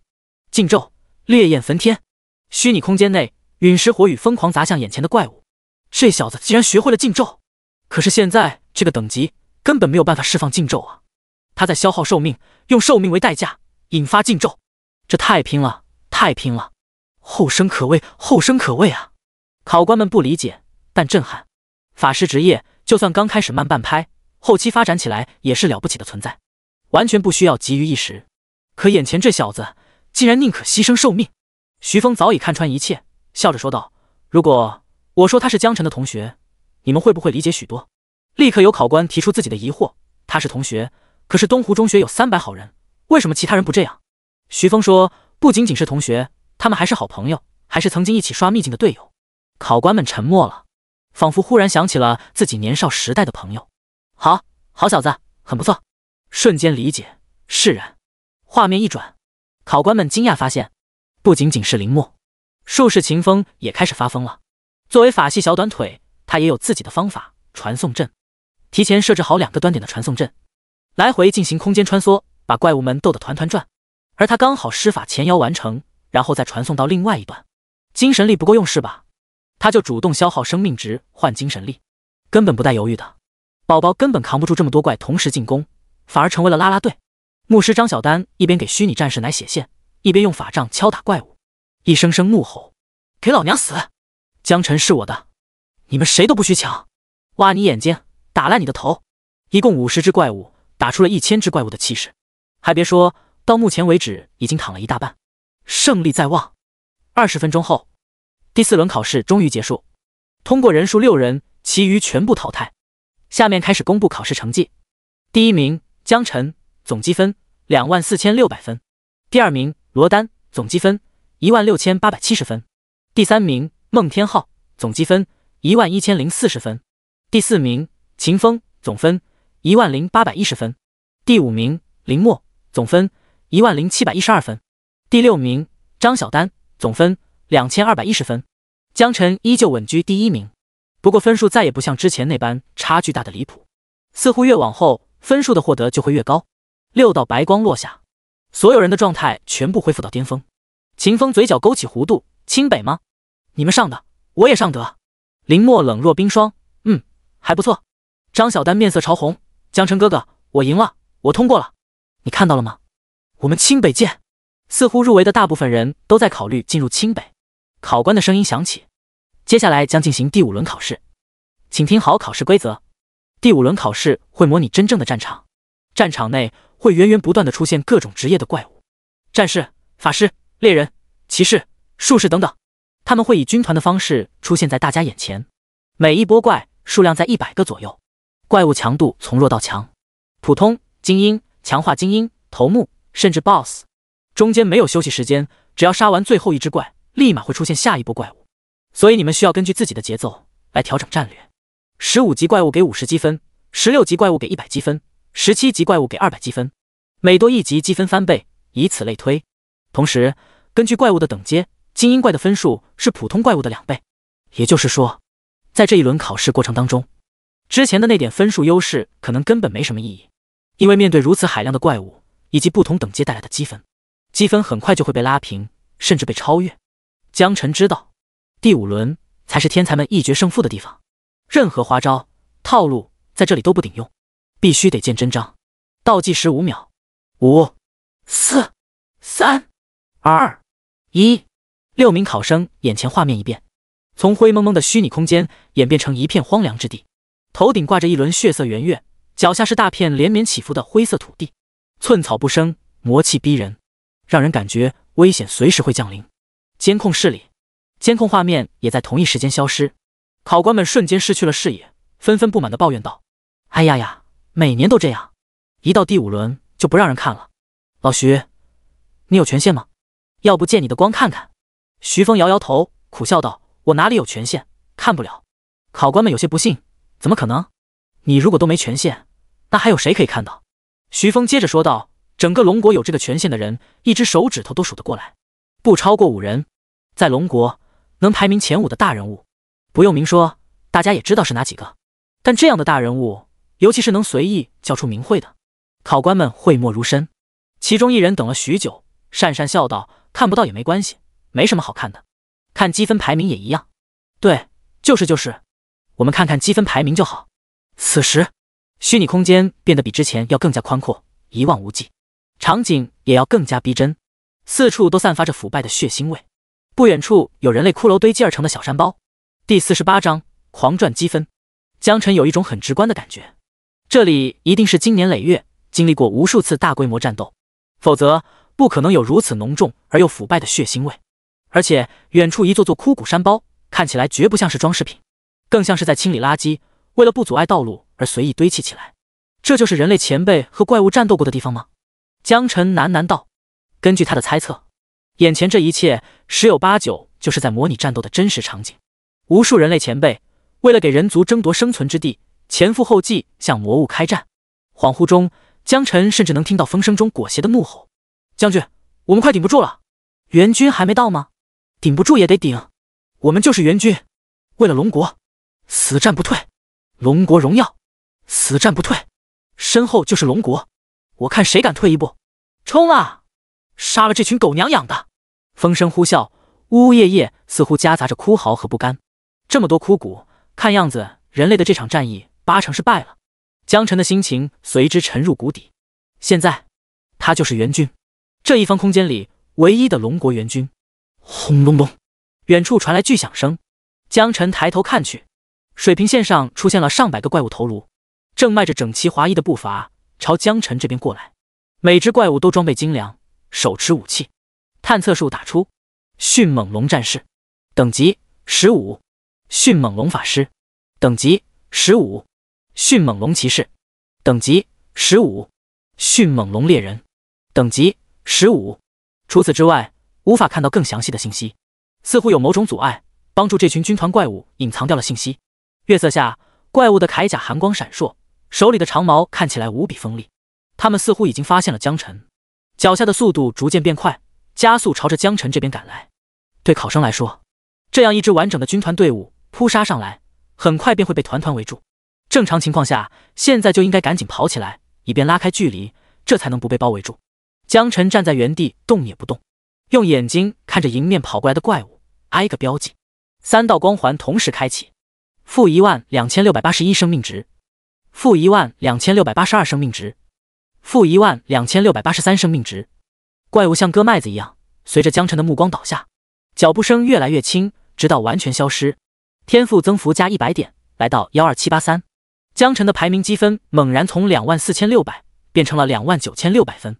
禁咒，烈焰焚天。虚拟空间内，陨石火雨疯狂砸向眼前的怪物。这小子竟然学会了禁咒，可是现在这个等级根本没有办法释放禁咒啊！他在消耗寿命，用寿命为代价引发禁咒，这太拼了，太拼了！后生可畏，后生可畏啊！考官们不理解，但震撼。法师职业就算刚开始慢半拍，后期发展起来也是了不起的存在，完全不需要急于一时。可眼前这小子竟然宁可牺牲寿命。徐峰早已看穿一切，笑着说道：“如果我说他是江辰的同学，你们会不会理解许多？”立刻有考官提出自己的疑惑：他是同学，可是东湖中学有300好人，为什么其他人不这样？徐峰说：“不仅仅是同学，他们还是好朋友，还是曾经一起刷秘境的队友。”考官们沉默了，仿佛忽然想起了自己年少时代的朋友。好小子，很不错，瞬间理解释然。画面一转，考官们惊讶发现，不仅仅是林默，术士秦风也开始发疯了。作为法系小短腿，他也有自己的方法，传送阵。提前设置好2个端点的传送阵，来回进行空间穿梭，把怪物们逗得团团转。而他刚好施法前摇完成，然后再传送到另外一端。精神力不够用是吧？他就主动消耗生命值换精神力，根本不带犹豫的。宝宝根本扛不住这么多怪同时进攻，反而成为了啦啦队。牧师张小丹一边给虚拟战士奶血线，一边用法杖敲打怪物，一声声怒吼：“给老娘死！江辰是我的，你们谁都不许抢！挖你眼睛，打烂你的头！”一共50只怪物，打出了1000只怪物的气势。还别说，到目前为止已经躺了一大半，胜利在望。20分钟后，第4轮考试终于结束，通过人数6人，其余全部淘汰。下面开始公布考试成绩。第1名江辰，总积分24600分；第2名罗丹，总积分16870分；第3名孟天浩，总积分11040分；第4名秦风，总分10810分；第5名林默，总分10712分；第6名张小丹，总分2210分。江辰依旧稳居第1名，不过分数再也不像之前那般差距大的离谱，似乎越往后分数的获得就会越高。6道白光落下，所有人的状态全部恢复到巅峰。秦风嘴角勾起弧度：“清北吗？你们上的，我也上得。”林默冷若冰霜：“还不错。”张小丹面色潮红：“江辰哥哥，我赢了，我通过了。你看到了吗？我们清北见！”似乎入围的大部分人都在考虑进入清北。考官的声音响起：“接下来将进行第5轮考试，请听好考试规则。第5轮考试会模拟真正的战场，战场内会源源不断的出现各种职业的怪物，战士、法师、猎人、骑士、术士等等，他们会以军团的方式出现在大家眼前。每一波怪数量在100个左右，怪物强度从弱到强，普通、精英、强化精英、头目，甚至 BOSS， 中间没有休息时间，只要杀完最后一只怪，立马会出现下一波怪物。所以你们需要根据自己的节奏来调整战略。15级怪物给50积分，16级怪物给100积分，17级怪物给200积分，每多1级积分翻倍，以此类推。同时，根据怪物的等阶，精英怪的分数是普通怪物的2倍。也就是说，在这一轮考试过程当中，之前的那点分数优势可能根本没什么意义，因为面对如此海量的怪物以及不同等阶带来的积分，积分很快就会被拉平，甚至被超越。江辰知道，第5轮才是天才们一决胜负的地方，任何花招、套路在这里都不顶用，必须得见真章。倒计时5秒，5、4、3、2、1。6名考生眼前画面一变，从灰蒙蒙的虚拟空间演变成一片荒凉之地，头顶挂着一轮血色圆月，脚下是大片连绵起伏的灰色土地，寸草不生，魔气逼人，让人感觉危险随时会降临。监控室里，监控画面也在同一时间消失，考官们瞬间失去了视野，纷纷不满地抱怨道：“哎呀呀，每年都这样，一到第5轮就不让人看了。老徐，你有权限吗？要不借你的光看看？”徐峰摇摇头，苦笑道：“我哪里有权限，看不了。”考官们有些不信：“怎么可能？你如果都没权限，那还有谁可以看到？”徐峰接着说道：“整个龙国有这个权限的人，一只手指头都数得过来，不超过5人。在龙国能排名前5的大人物，不用明说，大家也知道是哪几个。但这样的大人物，尤其是能随意叫出名讳的，考官们讳莫如深。其中一人等了许久，讪讪笑道：“看不到也没关系，没什么好看的。看积分排名也一样。对，就是，我们看看积分排名就好。此时，虚拟空间变得比之前要更加宽阔，一望无际，场景也要更加逼真，四处都散发着腐败的血腥味。不远处有人类骷髅堆积而成的小山包。第48章狂赚积分。江辰有一种很直观的感觉，这里一定是经年累月经历过无数次大规模战斗，否则不可能有如此浓重而又腐败的血腥味。而且远处一座座枯骨山包看起来绝不像是装饰品，更像是在清理垃圾，为了不阻碍道路而随意堆砌起来。这就是人类前辈和怪物战斗过的地方吗？江辰喃喃道。根据他的猜测，眼前这一切十有八九就是在模拟战斗的真实场景。无数人类前辈为了给人族争夺生存之地，前赴后继向魔物开战。恍惚中，江辰甚至能听到风声中裹挟的怒吼：将军，我们快顶不住了！援军还没到吗？顶不住也得顶，我们就是援军，为了龙国，死战不退！龙国荣耀，死战不退！身后就是龙国，我看谁敢退一步！冲啊！杀了这群狗娘养的！风声呼啸，呜呜咽咽，似乎夹杂着哭嚎和不甘。这么多枯骨，看样子人类的这场战役八成是败了。江辰的心情随之沉入谷底。现在，他就是援军，这一方空间里唯一的龙国援军。轰隆隆，远处传来巨响声。江辰抬头看去，水平线上出现了上百个怪物头颅，正迈着整齐划一的步伐朝江辰这边过来。每只怪物都装备精良，手持武器。探测数打出：迅猛龙战士，等级15；迅猛龙法师，等级15；迅猛龙骑士，等级15；迅猛龙猎人，等级15。除此之外，无法看到更详细的信息，似乎有某种阻碍帮助这群军团怪物隐藏掉了信息。月色下，怪物的铠甲寒光闪烁，手里的长矛看起来无比锋利。他们似乎已经发现了江辰，脚下的速度逐渐变快，加速朝着江辰这边赶来。对考生来说，这样一支完整的军团队伍扑杀上来，很快便会被团团围住。正常情况下，现在就应该赶紧跑起来，以便拉开距离，这才能不被包围住。江辰站在原地动也不动，用眼睛看着迎面跑过来的怪物，挨个标记。3道光环同时开启：负12681生命值，负12682生命值，负12683生命值。怪物像割麦子一样，随着江辰的目光倒下，脚步声越来越轻，直到完全消失。天赋增幅加100点，来到12783。江辰的排名积分猛然从24600变成了29600分，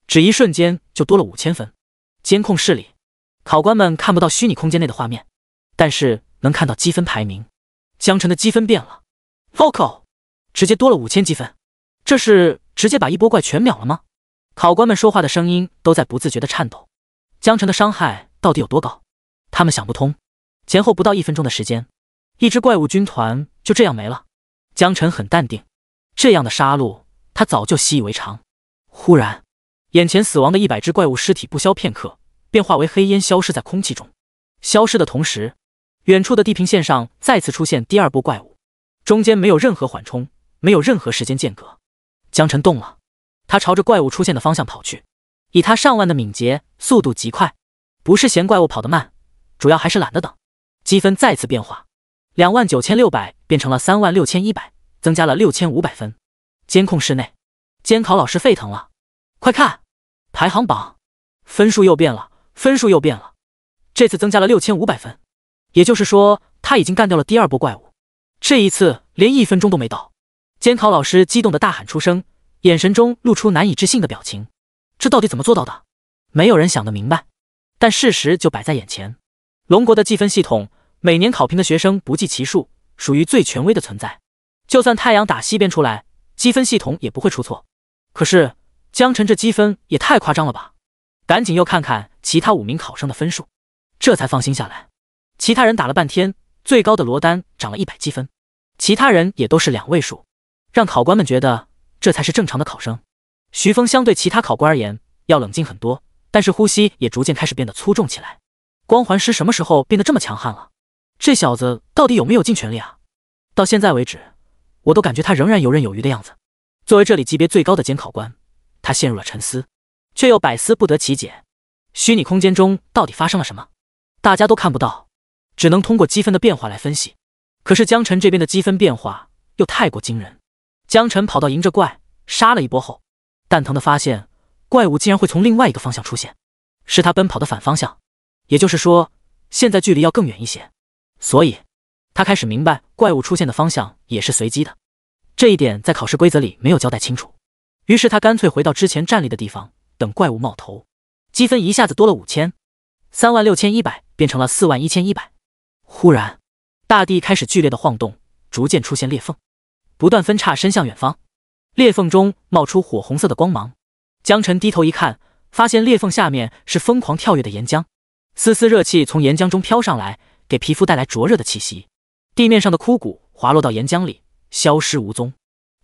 只一瞬间就多了5000分。监控室里，考官们看不到虚拟空间内的画面，但是能看到积分排名。江辰的积分变了 ，Vocal 直接多了5000积分，这是直接把一波怪全秒了吗？考官们说话的声音都在不自觉的颤抖。江辰的伤害到底有多高？他们想不通。前后不到1分钟的时间，一支怪物军团就这样没了。江辰很淡定，这样的杀戮他早就习以为常。忽然，眼前死亡的100只怪物尸体不消片刻，便化为黑烟消失在空气中。消失的同时，远处的地平线上再次出现第2波怪物，中间没有任何缓冲，没有任何时间间隔。江辰动了，他朝着怪物出现的方向跑去。以他上万的敏捷，速度极快，不是嫌怪物跑得慢，主要还是懒得等。积分再次变化，29600变成了36100，增加了6500分。监控室内，监考老师沸腾了，快看，排行榜，分数又变了，分数又变了，这次增加了6500分，也就是说他已经干掉了第2波怪物，这一次连1分钟都没到。监考老师激动的大喊出声，眼神中露出难以置信的表情。这到底怎么做到的？没有人想得明白，但事实就摆在眼前。龙国的计分系统，每年考评的学生不计其数，属于最权威的存在。就算太阳打西边出来，积分系统也不会出错。可是江辰这积分也太夸张了吧！赶紧又看看其他5名考生的分数，这才放心下来。其他人打了半天，最高的罗丹涨了100积分，其他人也都是2位数，让考官们觉得这才是正常的考生。徐峰相对其他考官而言要冷静很多，但是呼吸也逐渐开始变得粗重起来。光环师什么时候变得这么强悍了？这小子到底有没有尽全力啊？到现在为止，我都感觉他仍然游刃有余的样子。作为这里级别最高的监考官，他陷入了沉思，却又百思不得其解。虚拟空间中到底发生了什么？大家都看不到，只能通过积分的变化来分析。可是江辰这边的积分变化又太过惊人。江辰跑到迎着怪杀了一波后，蛋疼的发现怪物竟然会从另外一个方向出现，是他奔跑的反方向，也就是说现在距离要更远一些。所以他开始明白怪物出现的方向也是随机的，这一点在考试规则里没有交代清楚。于是他干脆回到之前站立的地方，等怪物冒头。积分一下子多了5000，36100变成了41100。忽然大地开始剧烈的晃动，逐渐出现裂缝，不断分叉伸向远方，裂缝中冒出火红色的光芒。江辰低头一看，发现裂缝下面是疯狂跳跃的岩浆，丝丝热气从岩浆中飘上来，给皮肤带来灼热的气息。地面上的枯骨滑落到岩浆里，消失无踪。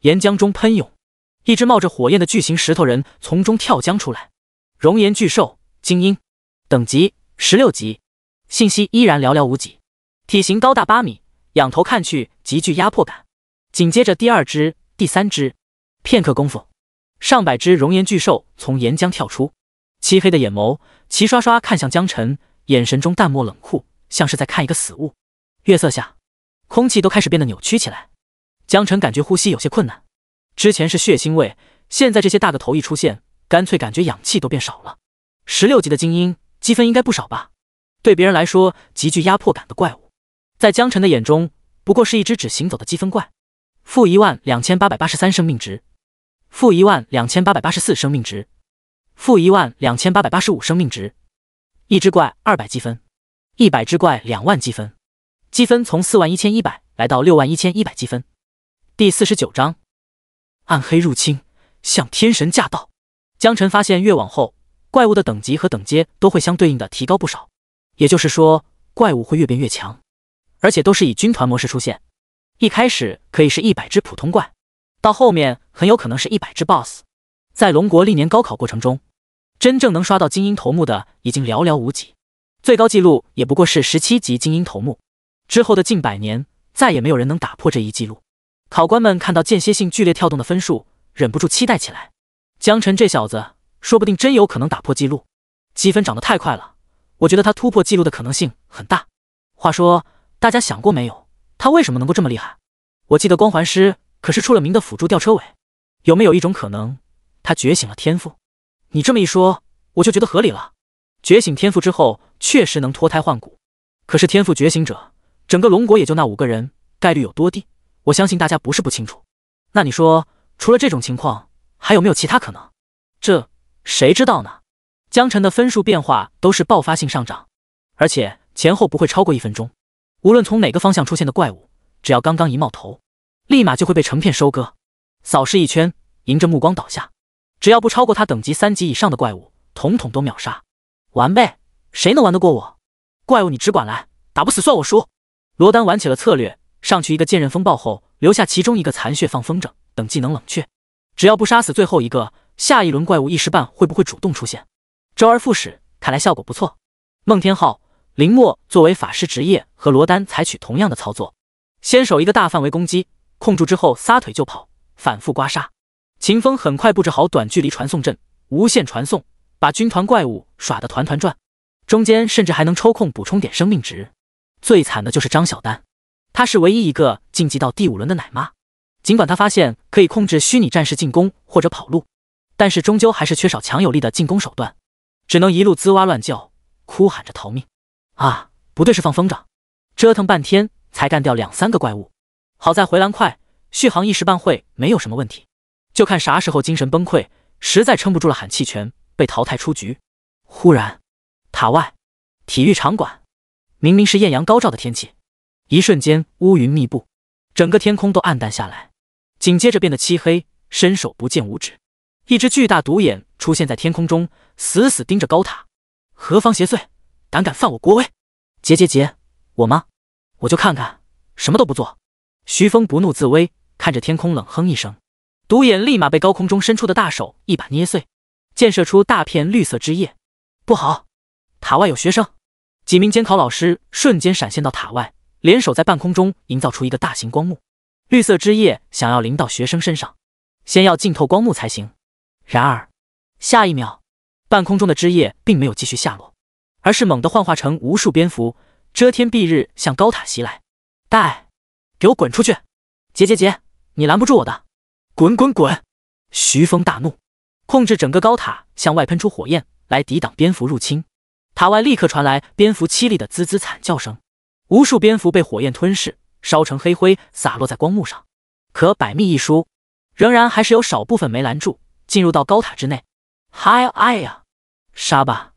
岩浆中喷涌，一只冒着火焰的巨型石头人从中跳江出来。熔岩巨兽，精英，等级16级，信息依然寥寥无几。体型高大8米，仰头看去极具压迫感。紧接着第二只、第三只，片刻功夫，上百只熔岩巨兽从岩浆跳出，漆黑的眼眸齐刷刷看向江辰，眼神中淡漠冷酷，像是在看一个死物。月色下，空气都开始变得扭曲起来。江辰感觉呼吸有些困难，之前是血腥味，现在这些大个头一出现，干脆感觉氧气都变少了。16级的精英，积分应该不少吧？对别人来说极具压迫感的怪物，在江辰的眼中不过是一只只行走的积分怪。-12883生命值，-12884生命值，-12885生命值。一只怪200积分，100只怪2万积分，积分从41100来到61100积分。第49章，暗黑入侵，向天神驾到。江辰发现越往后，怪物的等级和等阶都会相对应的提高不少，也就是说怪物会越变越强，而且都是以军团模式出现。一开始可以是100只普通怪，到后面很有可能是100只 BOSS。 在龙国历年高考过程中，真正能刷到精英头目的已经寥寥无几，最高纪录也不过是17级精英头目。之后的近100年再也没有人能打破这一纪录。考官们看到间歇性剧烈跳动的分数，忍不住期待起来。江辰这小子说不定真有可能打破纪录，积分涨得太快了，我觉得他突破纪录的可能性很大。话说大家想过没有，他为什么能够这么厉害？我记得光环师可是出了名的辅助吊车尾，有没有一种可能他觉醒了天赋？你这么一说我就觉得合理了。觉醒天赋之后确实能脱胎换骨，可是天赋觉醒者整个龙国也就那5个人，概率有多低，我相信大家不是不清楚。那你说除了这种情况还有没有其他可能？这谁知道呢？江辰的分数变化都是爆发性上涨，而且前后不会超过1分钟。无论从哪个方向出现的怪物，只要刚刚一冒头，立马就会被成片收割。扫视一圈，迎着目光倒下，只要不超过他等级3级以上的怪物，统统都秒杀。完呗，谁能玩得过我？怪物你只管来，打不死算我输。罗丹玩起了策略，上去一个剑刃风暴后，留下其中一个残血放风筝，等技能冷却。只要不杀死最后一个，下一轮怪物一时半会不会主动出现？周而复始，看来效果不错。孟天昊、林默作为法师职业和罗丹采取同样的操作，先手一个大范围攻击，控住之后撒腿就跑，反复刮痧。秦风很快布置好短距离传送阵，无限传送，把军团怪物耍得团团转，中间甚至还能抽空补充点生命值。最惨的就是张小丹，她是唯一一个晋级到第5轮的奶妈。尽管她发现可以控制虚拟战士进攻或者跑路，但是终究还是缺少强有力的进攻手段，只能一路滋哇乱叫，哭喊着逃命。啊，不对，是放风筝。折腾半天才干掉2、3个怪物，好在回蓝快，续航一时半会没有什么问题，就看啥时候精神崩溃，实在撑不住了喊弃权，被淘汰出局。忽然塔外体育场馆，明明是艳阳高照的天气，一瞬间乌云密布，整个天空都暗淡下来，紧接着变得漆黑，伸手不见五指。一只巨大独眼出现在天空中，死死盯着高塔。何方邪祟，胆敢犯我国威？结，我吗？我就看看，什么都不做。徐峰不怒自威，看着天空冷哼一声，独眼立马被高空中伸出的大手一把捏碎，溅射出大片绿色汁液。不好，塔外有学生！几名监考老师瞬间闪现到塔外，联手在半空中营造出一个大型光幕，绿色汁液想要淋到学生身上，先要浸透光幕才行。然而下一秒，半空中的枝叶并没有继续下落，而是猛地幻化成无数蝙蝠，遮天蔽日向高塔袭来。带，给我滚出去！姐，你拦不住我的！滚！徐峰大怒，控制整个高塔向外喷出火焰来抵挡蝙蝠入侵。塔外立刻传来蝙蝠凄厉的滋滋惨叫声，无数蝙蝠被火焰吞噬，烧成黑灰，洒落在光幕上。可百密一疏，仍然还是有少部分没拦住，进入到高塔之内。哎呀！杀吧！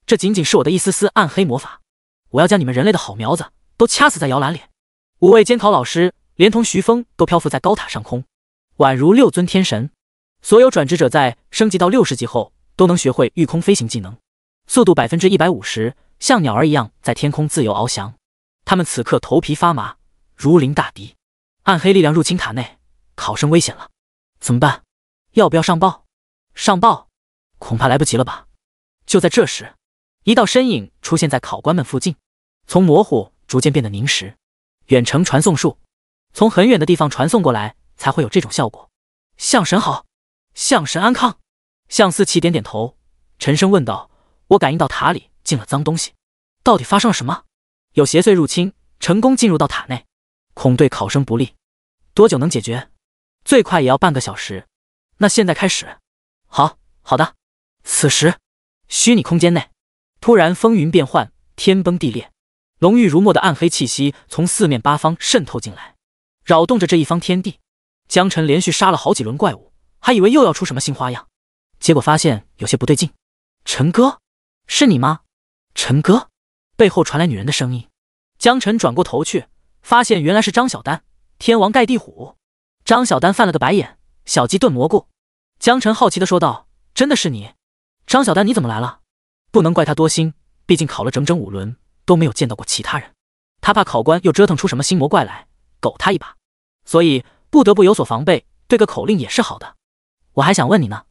这仅仅是我的一丝丝暗黑魔法，我要将你们人类的好苗子都掐死在摇篮里。5位监考老师连同徐峰都漂浮在高塔上空，宛如6尊天神。所有转职者在升级到60级后都能学会御空飞行技能，速度150%，像鸟儿一样在天空自由翱翔。他们此刻头皮发麻，如临大敌。暗黑力量入侵塔内，考生危险了，怎么办？要不要上报？上报？恐怕来不及了吧。就在这时，一道身影出现在考官们附近，从模糊逐渐变得凝实。远程传送术，从很远的地方传送过来才会有这种效果。象神好，象神安康。向思琪点点头，沉声问道：我感应到塔里进了脏东西，到底发生了什么？有邪祟入侵，成功进入到塔内，恐对考生不利。多久能解决？最快也要半个小时。那现在开始。好的。此时，虚拟空间内突然风云变幻，天崩地裂，浓郁如墨的暗黑气息从四面八方渗透进来，扰动着这一方天地。江晨连续杀了好几轮怪物，还以为又要出什么新花样，结果发现有些不对劲。陈哥，是你吗？陈哥，背后传来女人的声音。江晨转过头去，发现原来是张小丹，天王盖地虎。张小丹翻了个白眼，小鸡炖蘑菇。江晨好奇地说道：真的是你？张小丹你怎么来了？不能怪他多心，毕竟考了整整5轮都没有见到过其他人，他怕考官又折腾出什么心魔怪来狗他一把，所以不得不有所防备，对个口令也是好的。我还想问你呢，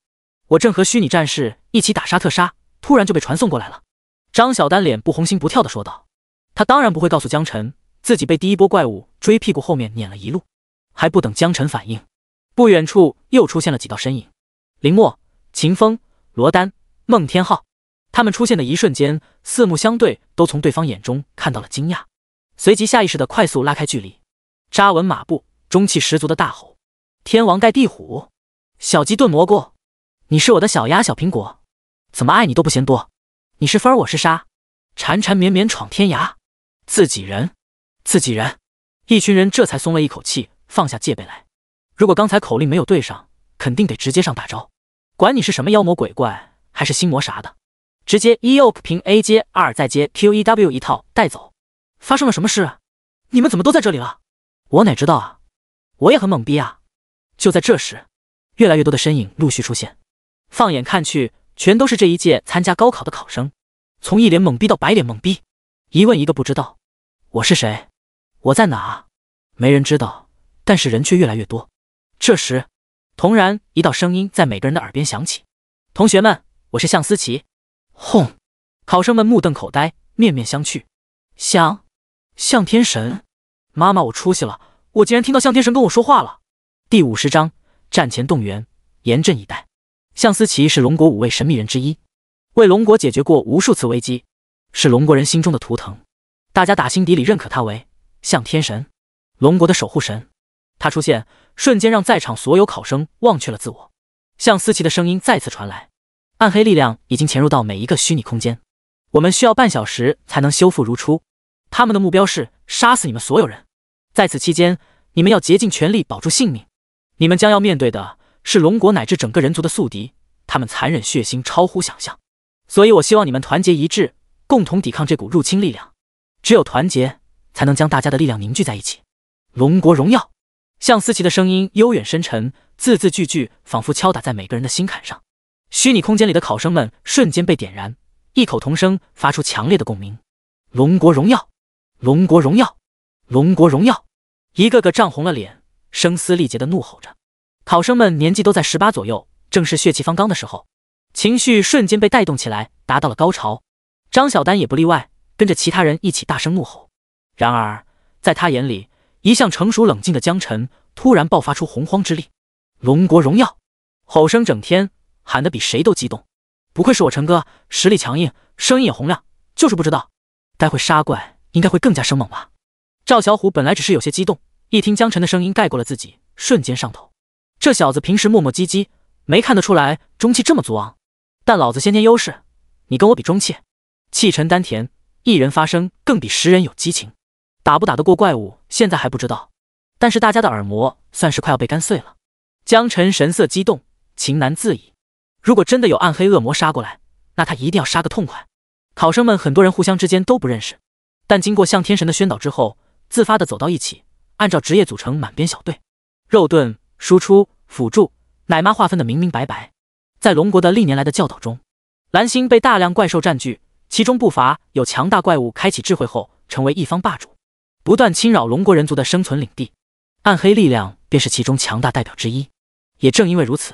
我正和虚拟战士一起打杀特杀，突然就被传送过来了。张小丹脸不红心不跳地说道。他当然不会告诉江晨自己被第一波怪物追屁股后面撵了一路。还不等江晨反应，不远处又出现了几道身影。林默、秦风、罗丹、孟天浩，他们出现的一瞬间，四目相对，都从对方眼中看到了惊讶，随即下意识的快速拉开距离，扎稳马步，中气十足的大吼：天王盖地虎，小鸡炖蘑菇，你是我的小鸭小苹果，怎么爱你都不嫌多，你是分我是杀，缠缠绵绵闯天涯，自己人。一群人这才松了一口气，放下戒备来。如果刚才口令没有对上，肯定得直接上大招，管你是什么妖魔鬼怪还是心魔啥的，直接 EOK 平 A 接2再接 QEW 一套带走。发生了什么事啊？你们怎么都在这里了？我哪知道啊，我也很懵逼啊。就在这时，越来越多的身影陆续出现，放眼看去，全都是这一届参加高考的考生，从一脸懵逼到白脸懵逼，一问一个不知道。我是谁？我在哪？没人知道，但是人却越来越多。这时，突然一道声音在每个人的耳边响起：同学们，我是向思琪。轰！考生们目瞪口呆，面面相觑。向天神，妈妈，我出息了，我竟然听到向天神跟我说话了。第50章战前动员，严阵以待。向思琪是龙国5位神秘人之一，为龙国解决过无数次危机，是龙国人心中的图腾，大家打心底里认可他为向天神，龙国的守护神。他出现，瞬间让在场所有考生忘却了自我。向思琪的声音再次传来：暗黑力量已经潜入到每一个虚拟空间，我们需要半小时才能修复如初。他们的目标是杀死你们所有人，在此期间，你们要竭尽全力保住性命。你们将要面对的是龙国乃至整个人族的宿敌，他们残忍血腥，超乎想象。所以我希望你们团结一致，共同抵抗这股入侵力量。只有团结，才能将大家的力量凝聚在一起。龙国荣耀！向思琪的声音悠远深沉，字字句句仿佛敲打在每个人的心坎上。虚拟空间里的考生们瞬间被点燃，异口同声发出强烈的共鸣：龙国荣耀！龙国荣耀！龙国荣耀！一个个涨红了脸，声嘶力竭地怒吼着。考生们年纪都在18左右，正是血气方刚的时候，情绪瞬间被带动起来，达到了高潮。张小丹也不例外，跟着其他人一起大声怒吼。然而在他眼里，一向成熟冷静的江晨突然爆发出洪荒之力。龙国荣耀！吼声整天，喊得比谁都激动。不愧是我陈哥，实力强硬，声音也洪亮，就是不知道，待会杀怪应该会更加生猛吧。赵小虎本来只是有些激动，一听江晨的声音盖过了自己，瞬间上头。这小子平时磨磨唧唧，没看得出来中气这么足昂，但老子先天优势，你跟我比中气，气沉丹田，一人发声更比10人有激情。打不打得过怪物，现在还不知道，但是大家的耳膜算是快要被干碎了。江晨神色激动，情难自已。如果真的有暗黑恶魔杀过来，那他一定要杀个痛快。考生们很多人互相之间都不认识，但经过向天神的宣导之后，自发的走到一起，按照职业组成满编小队，肉盾、输出、辅助、奶妈划分的明明白白。在龙国的历年来的教导中，蓝星被大量怪兽占据，其中不乏有强大怪物开启智慧后成为一方霸主，不断侵扰龙国人族的生存领地。暗黑力量便是其中强大代表之一。也正因为如此，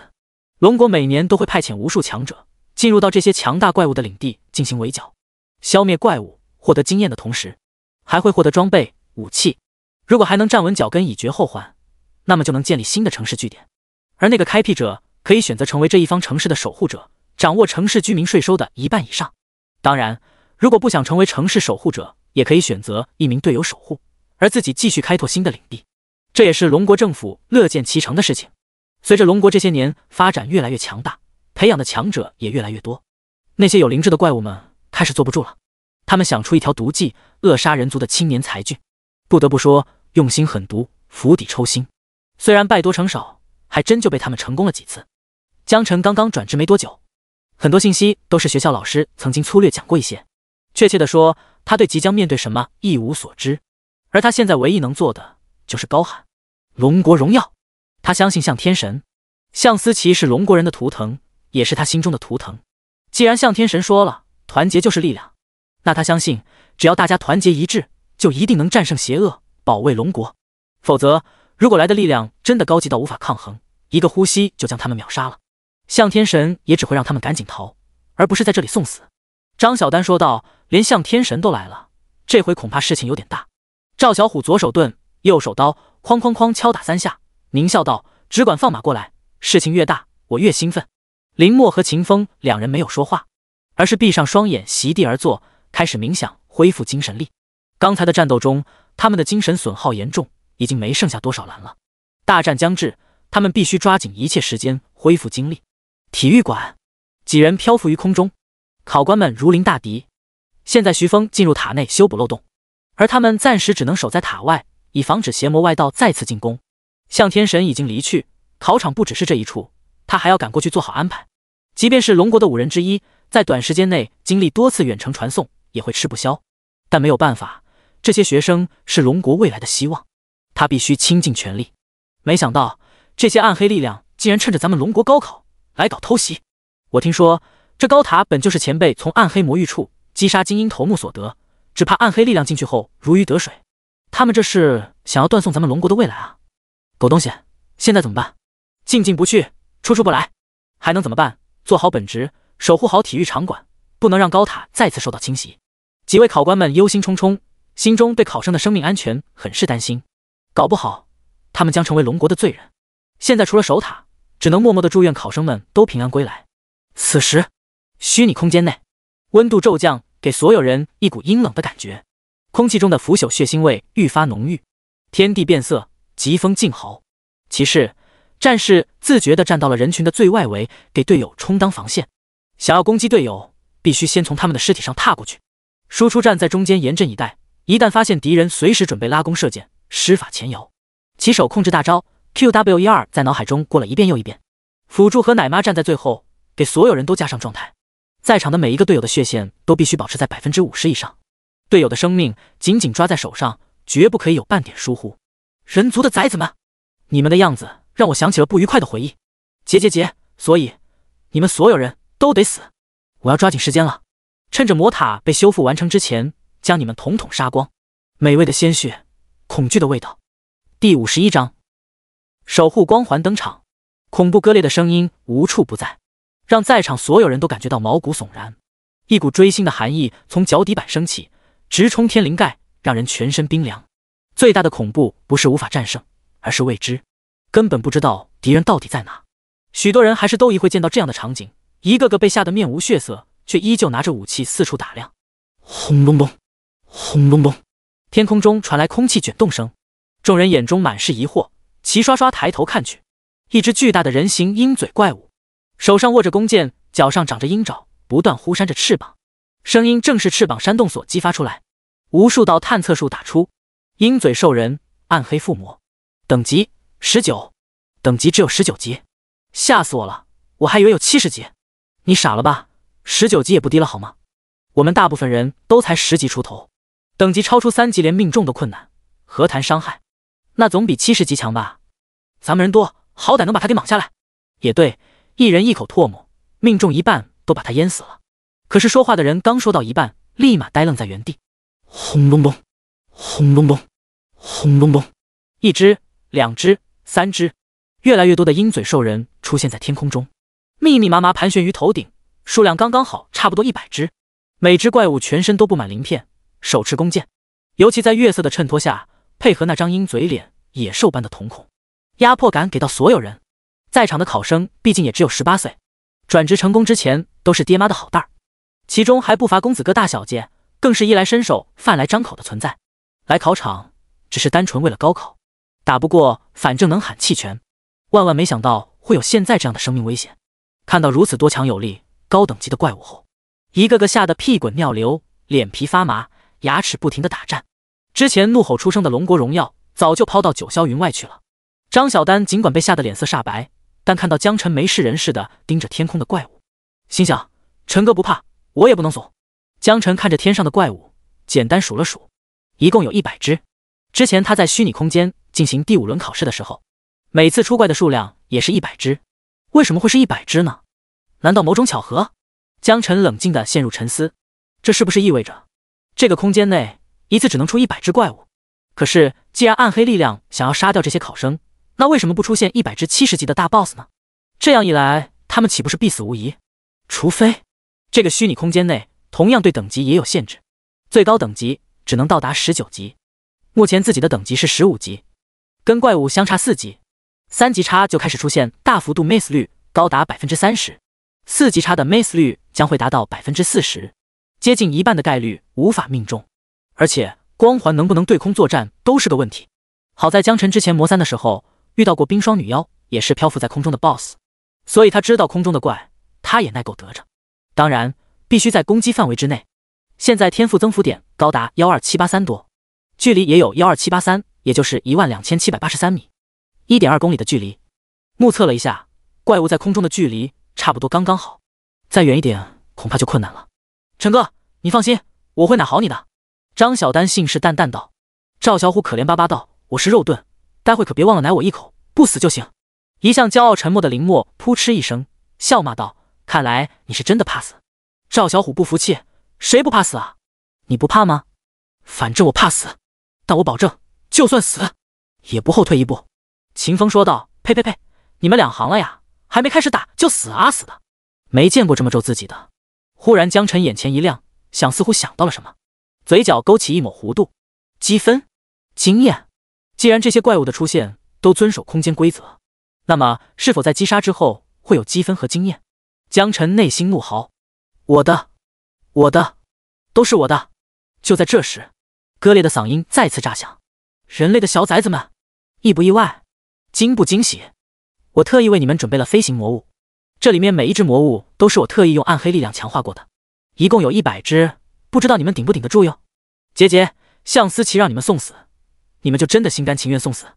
龙国每年都会派遣无数强者进入到这些强大怪物的领地进行围剿，消灭怪物，获得经验的同时，还会获得装备、武器。如果还能站稳脚跟以绝后患，那么就能建立新的城市据点。而那个开辟者可以选择成为这一方城市的守护者，掌握城市居民税收的1半以上。当然，如果不想成为城市守护者，也可以选择一名队友守护，而自己继续开拓新的领地。这也是龙国政府乐见其成的事情。随着龙国这些年发展越来越强大，培养的强者也越来越多，那些有灵智的怪物们开始坐不住了。他们想出一条毒计，扼杀人族的青年才俊。不得不说，用心狠毒，釜底抽薪。虽然败多成少，还真就被他们成功了几次。江晨刚刚转职没多久，很多信息都是学校老师曾经粗略讲过一些。确切的说，他对即将面对什么一无所知，而他现在唯一能做的就是高喊龙国荣耀。他相信向天神，向思琪是龙国人的图腾，也是他心中的图腾。既然向天神说了团结就是力量，那他相信只要大家团结一致，就一定能战胜邪恶，保卫龙国。否则，如果来的力量真的高级到无法抗衡，一个呼吸就将他们秒杀了，向天神也只会让他们赶紧逃，而不是在这里送死。张小丹说道，连向天神都来了，这回恐怕事情有点大。赵小虎左手盾，右手刀，哐哐哐敲打3下，狞笑道，只管放马过来，事情越大我越兴奋。林默和秦风两人没有说话，而是闭上双眼席地而坐，开始冥想恢复精神力。刚才的战斗中，他们的精神损耗严重，已经没剩下多少蓝了。大战将至，他们必须抓紧一切时间恢复精力。体育馆，几人漂浮于空中，考官们如临大敌。现在徐峰进入塔内修补漏洞，而他们暂时只能守在塔外，以防止邪魔外道再次进攻。向天神已经离去，考场不只是这一处，他还要赶过去做好安排。即便是龙国的5人之一，在短时间内经历多次远程传送，也会吃不消。但没有办法，这些学生是龙国未来的希望，他必须倾尽全力。没想到这些暗黑力量竟然趁着咱们龙国高考来搞偷袭。我听说这高塔本就是前辈从暗黑魔域处击杀精英头目所得，只怕暗黑力量进去后如鱼得水。他们这是想要断送咱们龙国的未来啊！狗东西，现在怎么办？进进不去，出出不来，还能怎么办？做好本职，守护好体育场馆，不能让高塔再次受到侵袭。几位考官们忧心忡忡，心中对考生的生命安全很是担心，搞不好他们将成为龙国的罪人。现在除了守塔，只能默默的祝愿考生们都平安归来。此时，虚拟空间内，温度骤降，给所有人一股阴冷的感觉，空气中的腐朽血腥味愈发浓郁，天地变色，疾风劲嚎。骑士、战士自觉地站到了人群的最外围，给队友充当防线。想要攻击队友，必须先从他们的尸体上踏过去。输出站在中间严阵以待，一旦发现敌人，随时准备拉弓射箭，施法前摇。起手控制大招 QW12 在脑海中过了一遍又一遍。辅助和奶妈站在最后，给所有人都加上状态。在场的每一个队友的血线都必须保持在 50% 以上，队友的生命紧紧抓在手上，绝不可以有半点疏忽。人族的崽子们，你们的样子让我想起了不愉快的回忆。所以你们所有人都得死。我要抓紧时间了，趁着魔塔被修复完成之前，将你们统统杀光。美味的鲜血，恐惧的味道。第51章，守护光环登场。恐怖割裂的声音无处不在，让在场所有人都感觉到毛骨悚然。一股锥心的寒意从脚底板升起，直冲天灵盖，让人全身冰凉。最大的恐怖不是无法战胜，而是未知，根本不知道敌人到底在哪。许多人还是都一会见到这样的场景，一个个被吓得面无血色，却依旧拿着武器四处打量。轰隆隆，轰隆隆，天空中传来空气卷动声，众人眼中满是疑惑，齐刷刷抬头看去，一只巨大的人形鹰嘴怪物，手上握着弓箭，脚上长着鹰爪，不断忽扇着翅膀，声音正是翅膀扇动所激发出来。无数道探测术打出，鹰嘴兽人，暗黑附魔，等级19，等级只有19级，吓死我了，我还以为有70级。你傻了吧，19级也不低了好吗？我们大部分人都才10级出头，等级超出3级连命中都困难，何谈伤害？那总比70级强吧？咱们人多，好歹能把他给莽下来。也对，一人一口唾沫，命中一半都把他淹死了。可是说话的人刚说到一半，立马呆愣在原地。轰隆隆，轰隆隆，轰隆隆，一只、2只、3只，越来越多的鹰嘴兽人出现在天空中，密密麻麻盘旋于头顶，数量刚刚好，差不多100只。每只怪物全身都布满鳞片，手持弓箭，尤其在月色的衬托下，配合那张鹰嘴脸，野兽般的瞳孔，压迫感给到所有人。在场的考生毕竟也只有18岁，转职成功之前都是爹妈的好蛋儿，其中还不乏公子哥大小姐，更是衣来伸手饭来张口的存在。来考场只是单纯为了高考，打不过反正能喊弃权。万万没想到会有现在这样的生命危险。看到如此多强有力、高等级的怪物后，一个个吓得屁滚尿流，脸皮发麻，牙齿不停地打颤。之前怒吼出声的龙国荣耀早就抛到九霄云外去了。张小丹尽管被吓得脸色煞白，但看到江晨没事人似的盯着天空的怪物，心想陈哥不怕，我也不能怂。江晨看着天上的怪物，简单数了数，一共有100只。之前他在虚拟空间进行第5轮考试的时候，每次出怪的数量也是100只。为什么会是100只呢？难道某种巧合？江晨冷静地陷入沉思，这是不是意味着这个空间内一次只能出100只怪物？可是既然暗黑力量想要杀掉这些考生，那为什么不出现100只70级的大 boss 呢？这样一来，他们岂不是必死无疑？除非这个虚拟空间内同样对等级也有限制，最高等级只能到达19级。目前自己的等级是15级，跟怪物相差4级，3级差就开始出现大幅度 miss 率高达 30%，4级差的 miss 率将会达到 40%， 接近一半的概率无法命中。而且光环能不能对空作战都是个问题。好在江晨之前魔3的时候遇到过冰霜女妖，也是漂浮在空中的 boss， 所以他知道空中的怪他也耐够得着。当然必须在攻击范围之内。现在天赋增幅点高达12783多，距离也有12783，也就是12783米，1.2公里的距离。目测了一下，怪物在空中的距离差不多刚刚好，再远一点恐怕就困难了。陈哥，你放心，我会奶好你的。张小丹信誓旦旦道。赵小虎可怜巴巴道，我是肉盾，待会可别忘了奶我一口，不死就行。一向骄傲沉默的林默扑哧一声笑骂道，看来你是真的怕死。赵小虎不服气，谁不怕死啊？你不怕吗？反正我怕死，但我保证就算死也不后退一步。秦风说道，呸呸呸，你们2行了呀，还没开始打就死啊死的，没见过这么咒自己的。忽然江晨眼前一亮，似乎想到了什么，嘴角勾起一抹弧度。积分？经验？既然这些怪物的出现都遵守空间规则，那么是否在击杀之后会有积分和经验？江晨内心怒嚎，我的，都是我的。就在这时，割裂的嗓音再次炸响，人类的小崽子们，意不意外？惊不惊喜？我特意为你们准备了飞行魔物，这里面每一只魔物都是我特意用暗黑力量强化过的，一共有100只，不知道你们顶不顶得住哟。桀桀、向思琪让你们送死，你们就真的心甘情愿送死？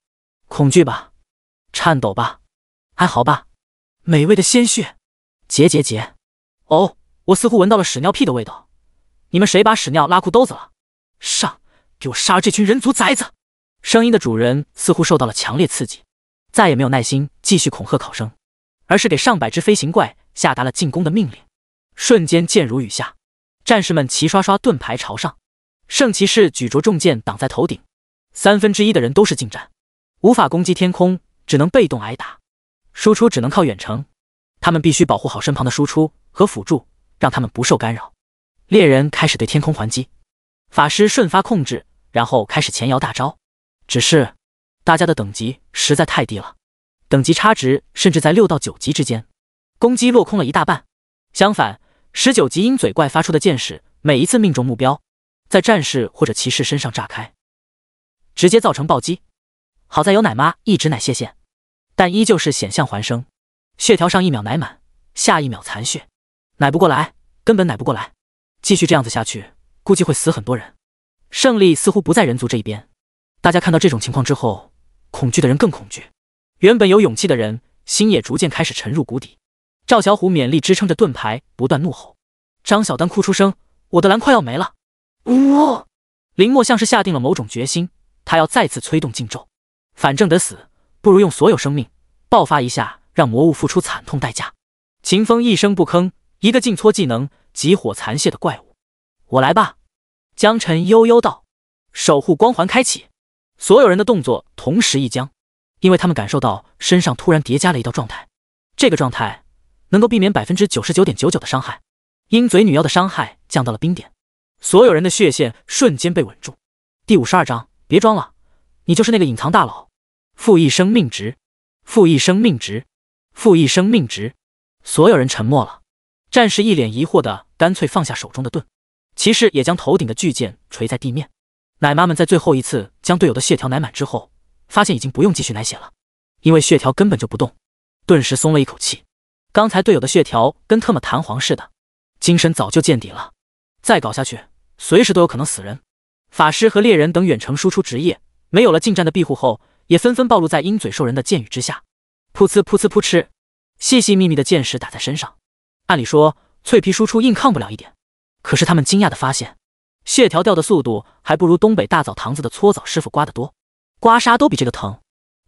恐惧吧，颤抖吧，哀嚎吧，美味的鲜血，桀。哦，我似乎闻到了屎尿屁的味道，你们谁把屎尿拉裤兜子了？上，给我杀了这群人族崽子！声音的主人似乎受到了强烈刺激，再也没有耐心继续恐吓考生，而是给上百只飞行怪下达了进攻的命令。瞬间箭如雨下，战士们齐刷刷盾牌朝上，圣骑士举着重剑挡在头顶，1/3的人都是近战，无法攻击天空，只能被动挨打，输出只能靠远程，他们必须保护好身旁的输出和辅助，让他们不受干扰。猎人开始对天空还击，法师瞬发控制，然后开始前摇大招。只是大家的等级实在太低了，等级差值甚至在6到9级之间，攻击落空了一大半。相反，19级鹰嘴怪发出的箭矢每一次命中目标，在战士或者骑士身上炸开，直接造成暴击。好在有奶妈一直奶谢线，但依旧是险象环生，血条上1秒奶满，下1秒残血，奶不过来，根本奶不过来。继续这样子下去，估计会死很多人。胜利似乎不在人族这一边。大家看到这种情况之后，恐惧的人更恐惧，原本有勇气的人心也逐渐开始沉入谷底。赵小虎勉力支撑着盾牌，不断怒吼。张小丹哭出声：“我的蓝快要没了！”呜！林默像是下定了某种决心，他要再次催动禁咒。反正得死，不如用所有生命爆发一下，让魔物付出惨痛代价。秦风一声不吭，一个静搓技能急火残血的怪物。我来吧。江辰悠悠道。守护光环开启，所有人的动作同时一僵，因为他们感受到身上突然叠加了一道状态，这个状态能够避免 99.99% 的伤害。鹰嘴女妖的伤害降到了冰点，所有人的血线瞬间被稳住。第52章，别装了，你就是那个隐藏大佬。负1生命值，负1生命值，负1生命值。所有人沉默了。战士一脸疑惑的干脆放下手中的盾，骑士也将头顶的巨剑垂在地面。奶妈们在最后一次将队友的血条奶满之后，发现已经不用继续奶血了，因为血条根本就不动，顿时松了一口气。刚才队友的血条跟特么弹簧似的，精神早就见底了，再搞下去随时都有可能死人。法师和猎人等远程输出职业没有了近战的庇护后，也纷纷暴露在鹰嘴兽人的箭雨之下。噗呲噗呲噗嗤，细细密密的箭矢打在身上。按理说脆皮输出硬抗不了一点，可是他们惊讶地发现，血条掉的速度还不如东北大澡堂子的搓澡师傅刮得多，刮痧都比这个疼。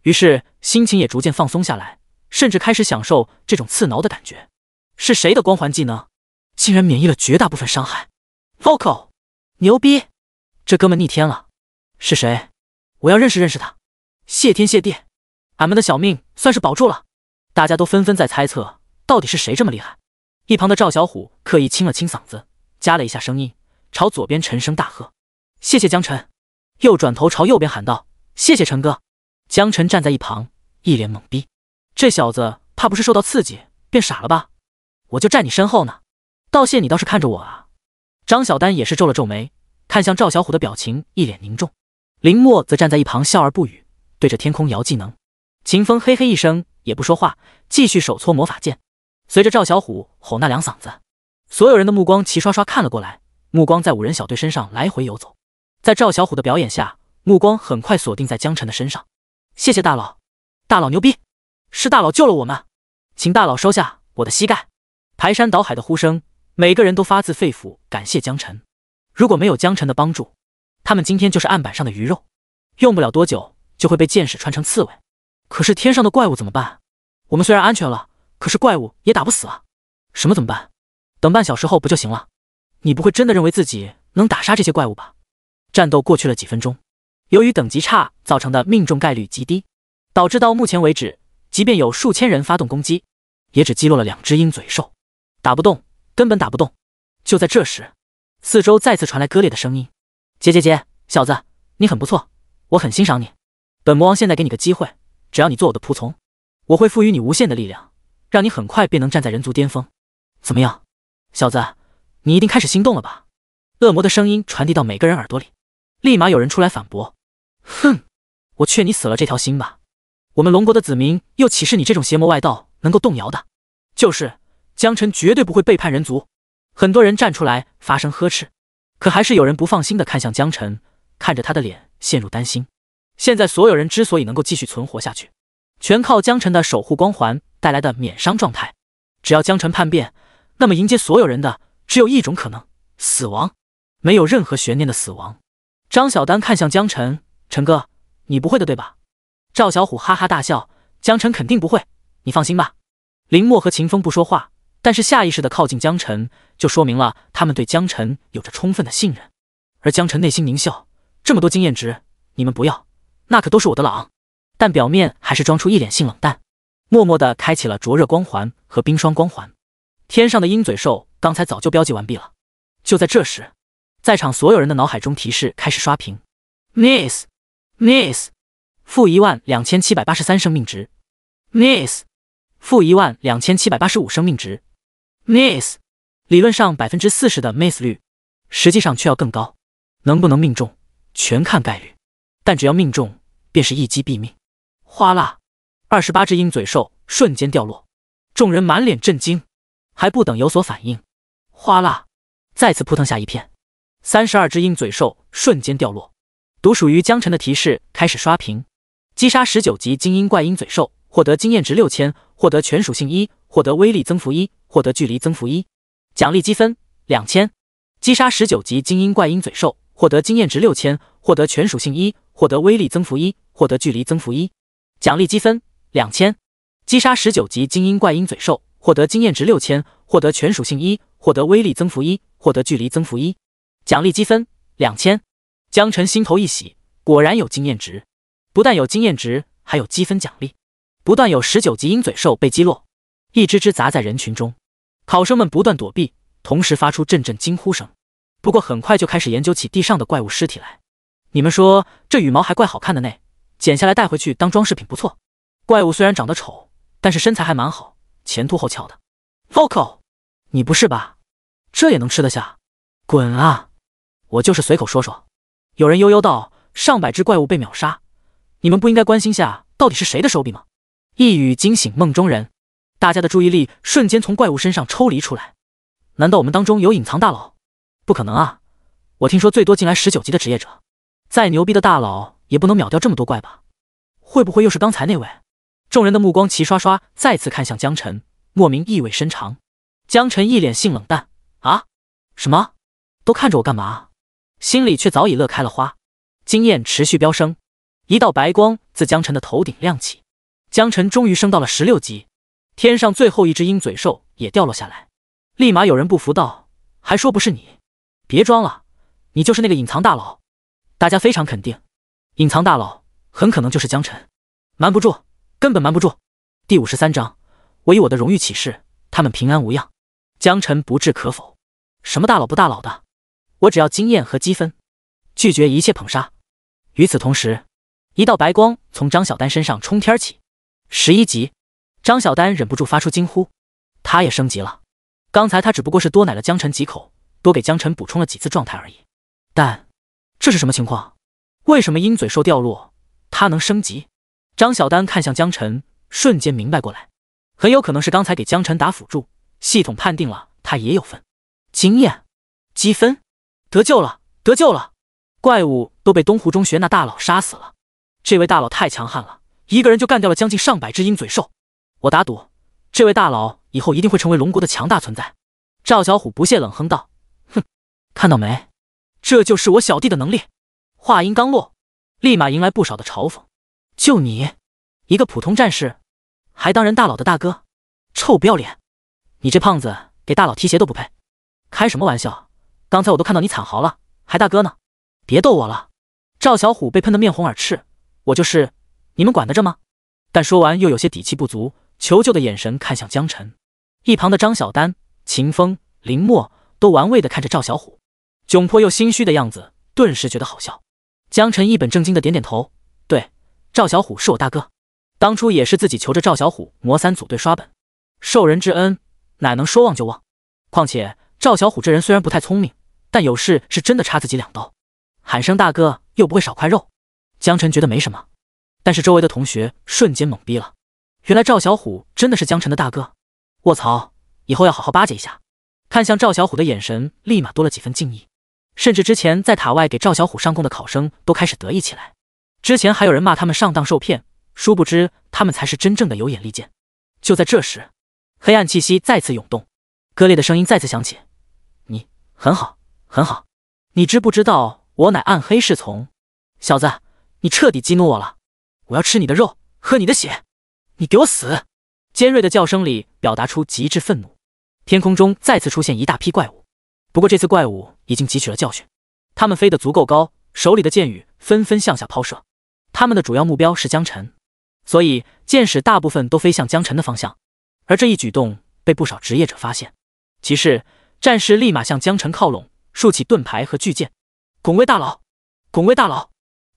于是心情也逐渐放松下来，甚至开始享受这种刺挠的感觉。是谁的光环技能竟然免疫了绝大部分伤害？ Vocal 牛逼，这哥们逆天了。是谁？我要认识认识他。谢天谢地，俺们的小命算是保住了。大家都纷纷在猜测到底是谁这么厉害。一旁的赵小虎刻意清了清嗓子，加了一下声音，朝左边沉声大喝：“谢谢江辰！”又转头朝右边喊道：“谢谢陈哥！”江辰站在一旁，一脸懵逼，这小子怕不是受到刺激变傻了吧？我就站你身后呢，道谢你倒是看着我啊！张小丹也是皱了皱眉，看向赵小虎的表情一脸凝重。林默则站在一旁笑而不语，对着天空摇技能。秦风嘿嘿一声也不说话，继续手搓魔法剑。随着赵小虎吼那两嗓子，所有人的目光齐刷刷看了过来，目光在5人小队身上来回游走。在赵小虎的表演下，目光很快锁定在江辰的身上。谢谢大佬，大佬牛逼，是大佬救了我们，请大佬收下我的膝盖。排山倒海的呼声，每个人都发自肺腑感谢江辰。如果没有江辰的帮助，他们今天就是案板上的鱼肉，用不了多久就会被箭矢穿成刺猬。可是天上的怪物怎么办？我们虽然安全了，可是怪物也打不死啊。什么怎么办？等半小时后不就行了？你不会真的认为自己能打杀这些怪物吧？战斗过去了几分钟，由于等级差造成的命中概率极低，导致到目前为止，即便有数千人发动攻击，也只击落了2只鹰嘴兽，打不动，根本打不动。就在这时，四周再次传来割裂的声音：“姐，小子，你很不错，我很欣赏你。本魔王现在给你个机会，只要你做我的仆从，我会赋予你无限的力量，让你很快便能站在人族巅峰。怎么样，小子，你一定开始心动了吧？”恶魔的声音传递到每个人耳朵里，立马有人出来反驳：“哼，我劝你死了这条心吧！我们龙国的子民又岂是你这种邪魔外道能够动摇的？就是江辰绝对不会背叛人族。”很多人站出来发声呵斥，可还是有人不放心地看向江辰，看着他的脸陷入担心。现在所有人之所以能够继续存活下去，全靠江辰的守护光环带来的免伤状态。只要江辰叛变，那么迎接所有人的只有一种可能：死亡，没有任何悬念的死亡。张小丹看向江辰：“陈哥，你不会的对吧？”赵小虎哈哈大笑：“江辰肯定不会，你放心吧。”林默和秦风不说话，但是下意识地靠近江辰，就说明了他们对江辰有着充分的信任。而江辰内心狞笑：“这么多经验值，你们不要，那可都是我的狼。”但表面还是装出一脸性冷淡，默默地开启了灼热光环和冰霜光环。天上的鹰嘴兽刚才早就标记完毕了。就在这时，在场所有人的脑海中提示开始刷屏 ：Nice， 负12783生命值， Miss， 负12785生命值。Miss， 理论上40%的 Miss 率，实际上却要更高。能不能命中，全看概率，但只要命中，便是一击毙命。哗啦，28只鹰嘴兽瞬间掉落，众人满脸震惊，还不等有所反应，哗啦，再次扑腾下一片，32只鹰嘴兽瞬间掉落。独属于江辰的提示开始刷屏：击杀19级精英怪鹰嘴兽，获得经验值6000，获得全属性1，获得威力增幅1，获得距离增幅1，奖励积分2000。击杀19级精英怪鹰嘴兽，获得经验值6000，获得全属性1，获得威力增幅1，获得距离增幅1，奖励积分2000。击杀19级精英怪鹰嘴兽，获得经验值6000，获得全属性1，获得威力增幅1，获得距离增幅1，奖励积分2000。江辰心头一喜，果然有经验值，不但有经验值，还有积分奖励。不断有19级鹰嘴兽被击落，一只只砸在人群中，考生们不断躲避，同时发出阵阵惊呼声。不过很快就开始研究起地上的怪物尸体来。你们说这羽毛还怪好看的呢，剪下来带回去当装饰品不错。怪物虽然长得丑，但是身材还蛮好，前凸后翘的。Vocal， 你不是吧？这也能吃得下？滚啊！我就是随口说说。有人悠悠道：上百只怪物被秒杀，你们不应该关心下到底是谁的手笔吗？一语惊醒梦中人，大家的注意力瞬间从怪物身上抽离出来。难道我们当中有隐藏大佬？不可能啊！我听说最多进来19级的职业者，再牛逼的大佬也不能秒掉这么多怪吧？会不会又是刚才那位？众人的目光齐刷刷再次看向江辰，莫名意味深长。江辰一脸性冷淡：啊？什么？都看着我干嘛？心里却早已乐开了花。经验持续飙升，一道白光自江辰的头顶亮起，江辰终于升到了16级。天上最后一只鹰嘴兽也掉落下来，立马有人不服道：还说不是你？别装了，你就是那个隐藏大佬。大家非常肯定，隐藏大佬很可能就是江辰。瞒不住，根本瞒不住。第53章，我以我的荣誉起誓，他们平安无恙。江辰不置可否，什么大佬不大佬的，我只要经验和积分，拒绝一切捧杀。与此同时，一道白光从张小丹身上冲天起，11级。张小丹忍不住发出惊呼，他也升级了。刚才他只不过是多奶了江辰几口，多给江辰补充了几次状态而已。但这是什么情况？为什么鹰嘴兽掉落，他能升级？张小丹看向江辰，瞬间明白过来，很有可能是刚才给江辰打辅助，系统判定了他也有份。经验、积分，得救了，得救了！怪物都被东湖中学那大佬杀死了。这位大佬太强悍了，一个人就干掉了将近上百只鹰嘴兽。我打赌，这位大佬以后一定会成为龙国的强大存在。赵小虎不屑冷哼道：哼，看到没？这就是我小弟的能力。话音刚落，立马迎来不少的嘲讽。就你一个普通战士，还当人大佬的大哥，臭不要脸！你这胖子给大佬提鞋都不配。开什么玩笑？刚才我都看到你惨嚎了，还大哥呢？别逗我了！赵小虎被喷得面红耳赤，我就是，你们管得着吗？但说完又有些底气不足，求救的眼神看向江辰。一旁的张小丹、秦风、林墨都玩味地看着赵小虎，窘迫又心虚的样子，顿时觉得好笑。江辰一本正经的点点头，对，赵小虎是我大哥，当初也是自己求着赵小虎魔三组队刷本，受人之恩，哪能说忘就忘？况且赵小虎这人虽然不太聪明，但有事是真的插自己2刀，喊声大哥又不会少块肉。江辰觉得没什么，但是周围的同学瞬间懵逼了，原来赵小虎真的是江辰的大哥。卧槽，以后要好好巴结一下。看向赵小虎的眼神立马多了几分敬意，甚至之前在塔外给赵小虎上供的考生都开始得意起来。之前还有人骂他们上当受骗，殊不知他们才是真正的有眼力见。就在这时，黑暗气息再次涌动，割裂的声音再次响起：你很好，很好，你知不知道我乃暗黑侍从？小子，你彻底激怒我了，我要吃你的肉，喝你的血，你给我死！尖锐的叫声里表达出极致愤怒。天空中再次出现一大批怪物，不过这次怪物已经汲取了教训，他们飞得足够高，手里的箭雨纷纷向下抛射。他们的主要目标是江辰，所以箭矢大部分都飞向江辰的方向。而这一举动被不少职业者发现，其是战士立马向江辰靠拢，竖起盾牌和巨剑。拱卫大佬，拱卫大佬，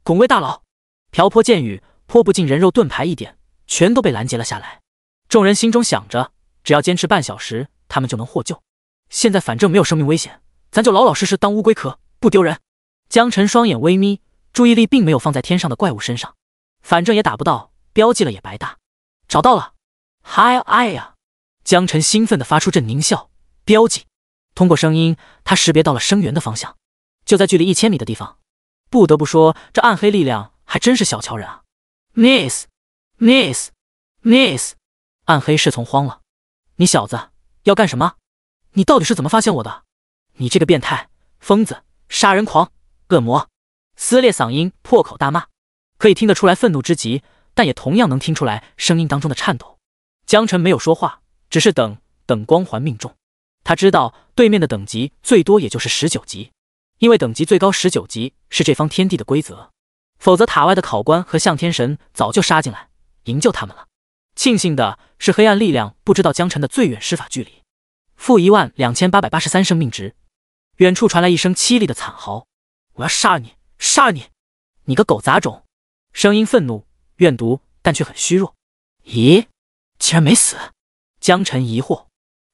拱卫大佬！瓢泼箭雨泼不进人肉盾牌一点，全都被拦截了下来。众人心中想着，只要坚持半小时，他们就能获救。现在反正没有生命危险，咱就老老实实当乌龟壳，不丢人。江晨双眼微眯，注意力并没有放在天上的怪物身上，反正也打不到，标记了也白搭。找到了！嗨哎呀！江晨兴奋地发出阵狞笑。标记！通过声音，他识别到了声源的方向，就在距离1000米的地方。不得不说，这暗黑力量还真是小瞧人啊 ！Nice， 暗黑侍从慌了，你小子要干什么？你到底是怎么发现我的？你这个变态、疯子、杀人狂、恶魔！撕裂嗓音，破口大骂，可以听得出来愤怒之极，但也同样能听出来声音当中的颤抖。江晨没有说话，只是等光环命中。他知道对面的等级最多也就是19级，因为等级最高19级是这方天地的规则，否则塔外的考官和向天神早就杀进来营救他们了。庆幸的是，黑暗力量不知道江晨的最远施法距离。-12883生命值。远处传来一声凄厉的惨嚎：“我要杀了你，杀了你！你个狗杂种！”声音愤怒、怨毒，但却很虚弱。咦，竟然没死！江晨疑惑，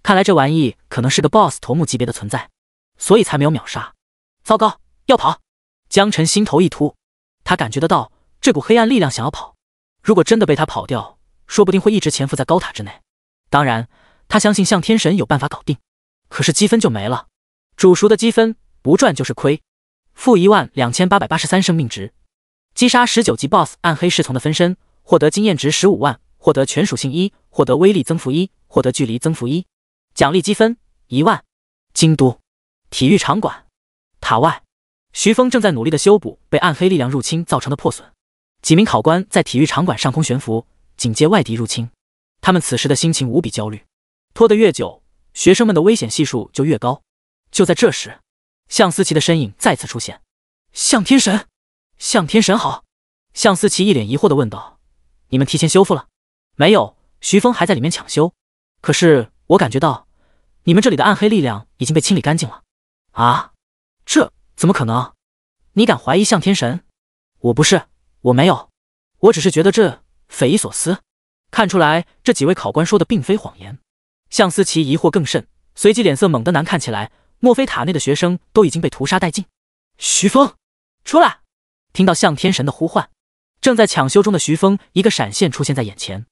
看来这玩意可能是个 BOSS 头目级别的存在，所以才没有秒杀。糟糕，要跑！江晨心头一突，他感觉得到这股黑暗力量想要跑，如果真的被他跑掉，说不定会一直潜伏在高塔之内。当然，他相信向天神有办法搞定，可是积分就没了。煮熟的积分不赚就是亏。-12883生命值。击杀19级 BOSS 暗黑侍从的分身，获得经验值15万，获得全属性1，获得威力增幅1，获得距离增幅1。奖励积分1万。京都体育场馆塔外，徐峰正在努力的修补被暗黑力量入侵造成的破损。几名考官在体育场馆上空悬浮，警戒外敌入侵。他们此时的心情无比焦虑，拖得越久，学生们的危险系数就越高。就在这时，向思琪的身影再次出现。向天神，向天神好！向思琪一脸疑惑地问道：“你们提前修复了？”没有，徐峰还在里面抢修。可是我感觉到，你们这里的暗黑力量已经被清理干净了。啊，这怎么可能？你敢怀疑向天神？我不是，我没有，我只是觉得这匪夷所思。看出来这几位考官说的并非谎言。向思琪疑惑更甚，随即脸色猛地难看起来。莫非塔内的学生都已经被屠杀殆尽？徐峰，出来！听到向天神的呼唤，正在抢修中的徐峰一个闪现出现在眼前。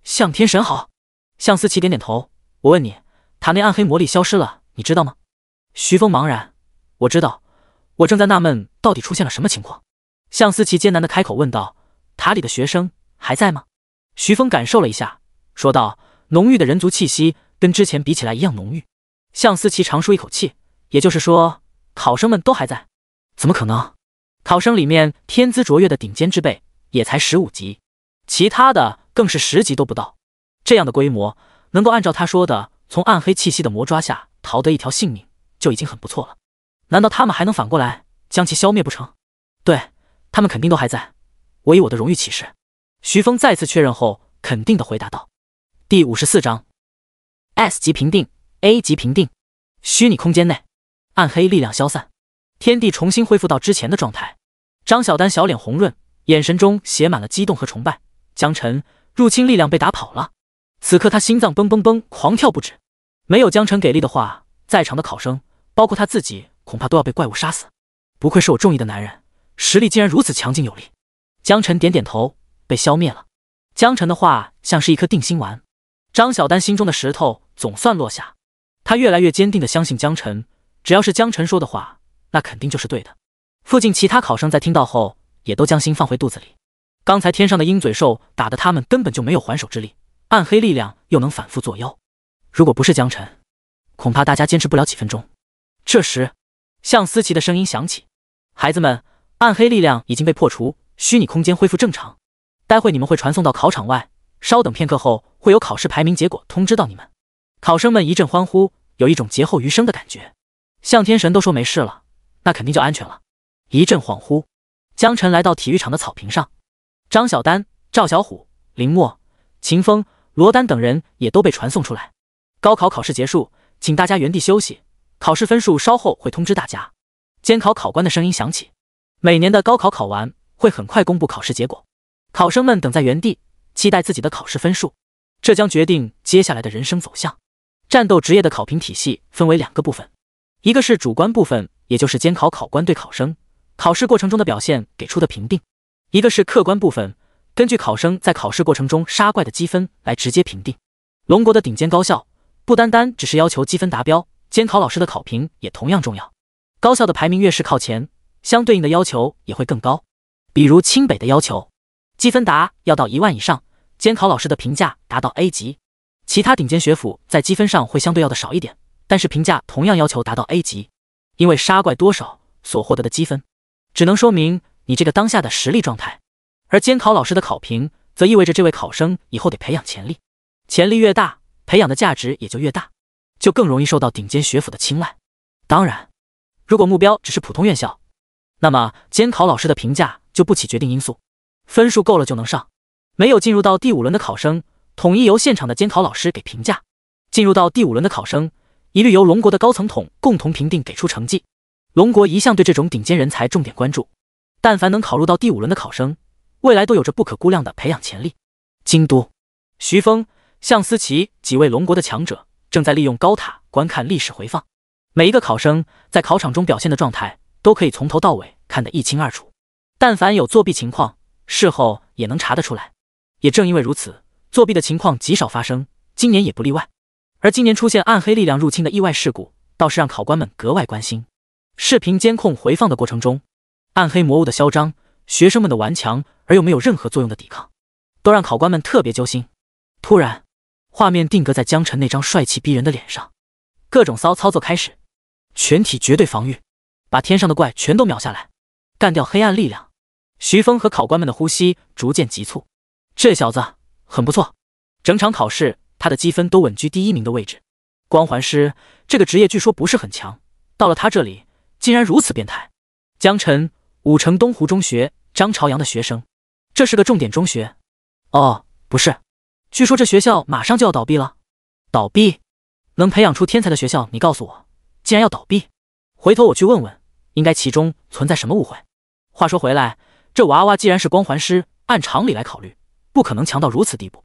向天神好！向思琪点点头。我问你，塔内暗黑魔力消失了，你知道吗？徐峰茫然。我知道，我正在纳闷到底出现了什么情况。向思琪艰难地开口问道：塔里的学生还在吗？徐峰感受了一下，说道：浓郁的人族气息跟之前比起来一样浓郁。向思琪长舒一口气，也就是说，考生们都还在？怎么可能？考生里面天资卓越的顶尖之辈也才15级，其他的更是10级都不到。这样的规模，能够按照他说的从暗黑气息的魔抓下逃得一条性命，就已经很不错了。难道他们还能反过来将其消灭不成？对，他们肯定都还在。我以我的荣誉起誓。徐峰再次确认后，肯定地回答道。第54章 S 级评定 A 级评定。虚拟空间内，暗黑力量消散，天地重新恢复到之前的状态。张小丹小脸红润，眼神中写满了激动和崇拜。江晨，入侵力量被打跑了。此刻他心脏蹦蹦蹦狂跳不止。没有江晨给力的话，在场的考生，包括他自己，恐怕都要被怪物杀死。不愧是我中意的男人，实力竟然如此强劲有力。江晨点点头，被消灭了。江晨的话像是一颗定心丸，张小丹心中的石头总算落下。他越来越坚定地相信江晨，只要是江晨说的话，那肯定就是对的。附近其他考生在听到后，也都将心放回肚子里。刚才天上的鹰嘴兽打得他们根本就没有还手之力，暗黑力量又能反复作妖。如果不是江晨，恐怕大家坚持不了几分钟。这时，向思琪的声音响起：“孩子们，暗黑力量已经被破除，虚拟空间恢复正常。待会你们会传送到考场外，稍等片刻后会有考试排名结果通知到你们。”考生们一阵欢呼，有一种劫后余生的感觉。向天神都说没事了，那肯定就安全了。一阵恍惚，江晨来到体育场的草坪上，张小丹、赵小虎、林墨、秦风、罗丹等人也都被传送出来。高考考试结束，请大家原地休息，考试分数稍后会通知大家。监考考官的声音响起。每年的高考考完，会很快公布考试结果。考生们等在原地，期待自己的考试分数，这将决定接下来的人生走向。战斗职业的考评体系分为2个部分，一个是主观部分，也就是监考考官对考生考试过程中的表现给出的评定；一个是客观部分，根据考生在考试过程中杀怪的积分来直接评定。龙国的顶尖高校不单单只是要求积分达标，监考老师的考评也同样重要。高校的排名越是靠前，相对应的要求也会更高。比如清北的要求，积分达要到1万以上，监考老师的评价达到 A 级。其他顶尖学府在积分上会相对要的少一点，但是评价同样要求达到 A 级。因为杀怪多少所获得的积分，只能说明你这个当下的实力状态。而监考老师的考评，则意味着这位考生以后得培养潜力，潜力越大，培养的价值也就越大，就更容易受到顶尖学府的青睐。当然，如果目标只是普通院校，那么监考老师的评价就不起决定因素，分数够了就能上。没有进入到第5轮的考生，统一由现场的监考老师给评价；进入到第5轮的考生，一律由龙国的高层统共同评定给出成绩。龙国一向对这种顶尖人才重点关注，但凡能考入到第5轮的考生，未来都有着不可估量的培养潜力。京都，徐峰、向思齐几位龙国的强者正在利用高塔观看历史回放，每一个考生在考场中表现的状态都可以从头到尾看得一清二楚，但凡有作弊情况，事后也能查得出来。也正因为如此，作弊的情况极少发生，今年也不例外。而今年出现暗黑力量入侵的意外事故，倒是让考官们格外关心。视频监控回放的过程中，暗黑魔物的嚣张，学生们的顽强而又没有任何作用的抵抗，都让考官们特别揪心。突然，画面定格在江晨那张帅气逼人的脸上，各种骚操作开始，全体绝对防御，把天上的怪全都秒下来，干掉黑暗力量。徐峰和考官们的呼吸逐渐急促，这小子很不错，整场考试他的积分都稳居第1名的位置。光环师这个职业据说不是很强，到了他这里竟然如此变态。江晨，武城东湖中学张朝阳的学生，这是个重点中学。哦，不是，据说这学校马上就要倒闭了。倒闭？能培养出天才的学校，你告诉我，竟然要倒闭？回头我去问问，应该其中存在什么误会。话说回来，这娃娃既然是光环师，按常理来考虑，不可能强到如此地步。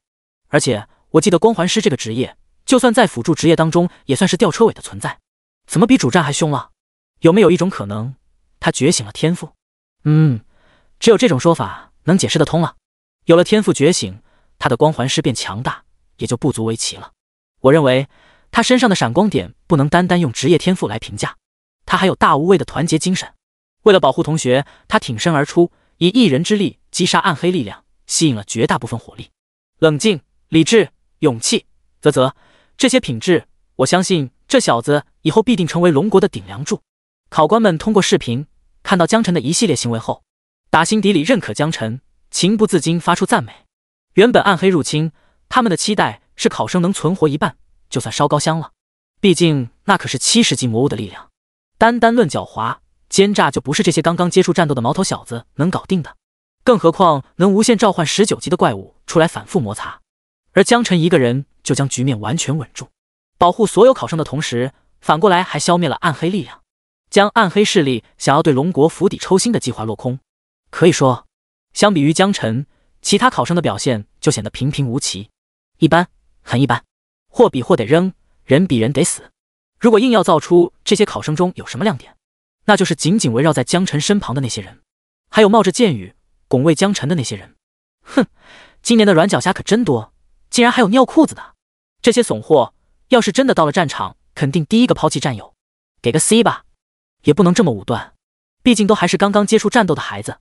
而且我记得光环师这个职业，就算在辅助职业当中也算是吊车尾的存在，怎么比主战还凶了？有没有一种可能，他觉醒了天赋？只有这种说法能解释得通了。有了天赋觉醒，他的光环师变强大，也就不足为奇了。我认为他身上的闪光点不能单单用职业天赋来评价，他还有大无畏的团结精神。为了保护同学，他挺身而出，以一人之力击杀暗黑力量，吸引了绝大部分火力。冷静、理智、勇气，这些品质，我相信这小子以后必定成为龙国的顶梁柱。考官们通过视频看到江晨的一系列行为后，打心底里认可江晨，情不自禁发出赞美。原本暗黑入侵，他们的期待是考生能存活一半，就算烧高香了。毕竟那可是70级魔物的力量，单论狡猾、奸诈就不是这些刚刚接触战斗的毛头小子能搞定的。更何况能无限召唤19级的怪物出来反复摩擦，而江晨一个人就将局面完全稳住，保护所有考生的同时，反过来还消灭了暗黑力量，将暗黑势力想要对龙国釜底抽薪的计划落空。可以说，相比于江晨，其他考生的表现就显得平平无奇，一般，很一般。货比货得扔，人比人得死。如果硬要造出这些考生中有什么亮点，那就是紧紧围绕在江晨身旁的那些人，还有冒着箭雨拱卫江晨的那些人。今年的软脚虾可真多，竟然还有尿裤子的。这些怂货，要是真的到了战场，肯定第一个抛弃战友。给个 C 吧，也不能这么武断，毕竟都还是刚刚接触战斗的孩子，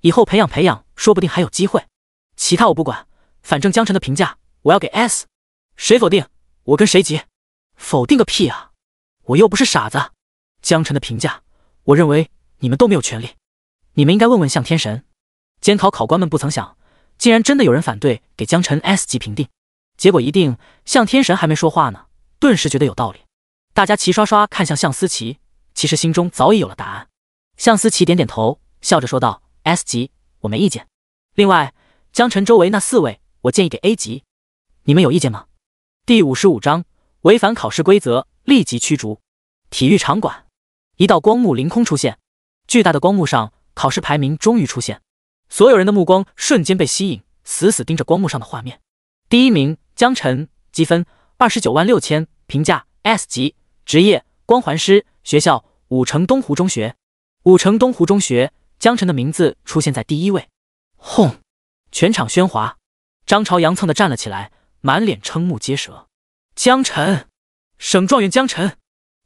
以后培养，说不定还有机会。其他我不管，反正江晨的评价我要给 S。 谁否定，我跟谁急。否定个屁啊，我又不是傻子。江晨的评价，我认为你们都没有权利，你们应该问问向天神。监考考官们不曾想，竟然真的有人反对给江晨 S 级评定，结果一定向天神还没说话呢，顿时觉得有道理。大家齐刷刷看向向思齐，其实心中早已有了答案。向思齐点点头，笑着说道 ：“S 级，我没意见。另外，江晨周围那4位，我建议给 A 级，你们有意见吗？”第55章，违反考试规则，立即驱逐。体育场馆，一道光幕凌空出现，巨大的光幕上，考试排名终于出现。所有人的目光瞬间被吸引，死死盯着光幕上的画面。第一名江晨，积分296000，评价 S 级，职业光环师，学校武城东湖中学。武城东湖中学，江晨的名字出现在第一位。轰！全场喧哗，张朝阳蹭地站了起来，满脸瞠目结舌。江晨，省状元江晨，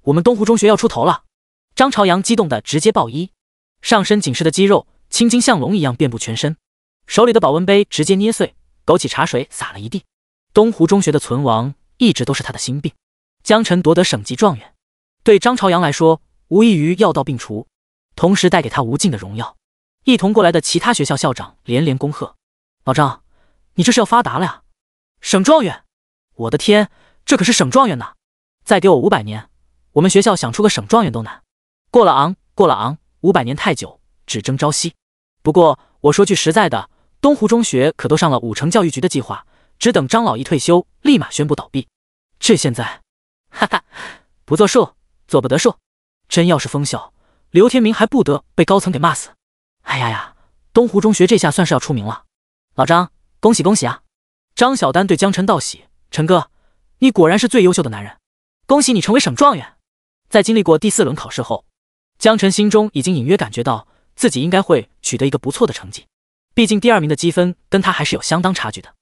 我们东湖中学要出头了！张朝阳激动地直接报一，上身紧实的肌肉青筋像龙一样遍布全身，手里的保温杯直接捏碎，枸杞茶水洒了一地。东湖中学的存亡一直都是他的心病。江晨夺得省级状元，对张朝阳来说无异于药到病除，同时带给他无尽的荣耀。一同过来的其他学校校长连连恭贺：老张，你这是要发达了呀！省状元，我的天，这可是省状元呢！再给我500年，我们学校想出个省状元都难。过了昂，500年太久，只争朝夕。不过我说句实在的，东湖中学可都上了武城教育局的计划，只等张老一退休，立马宣布倒闭。这现在，哈哈，不作数，做不得数。真要是封校，刘天明还不得被高层给骂死？哎呀，东湖中学这下算是要出名了。老张，恭喜恭喜啊！张小丹对江晨道喜：陈哥，你果然是最优秀的男人，恭喜你成为省状元。在经历过第4轮考试后，江晨心中已经隐约感觉到自己应该会取得一个不错的成绩，毕竟第2名的积分跟他还是有相当差距的。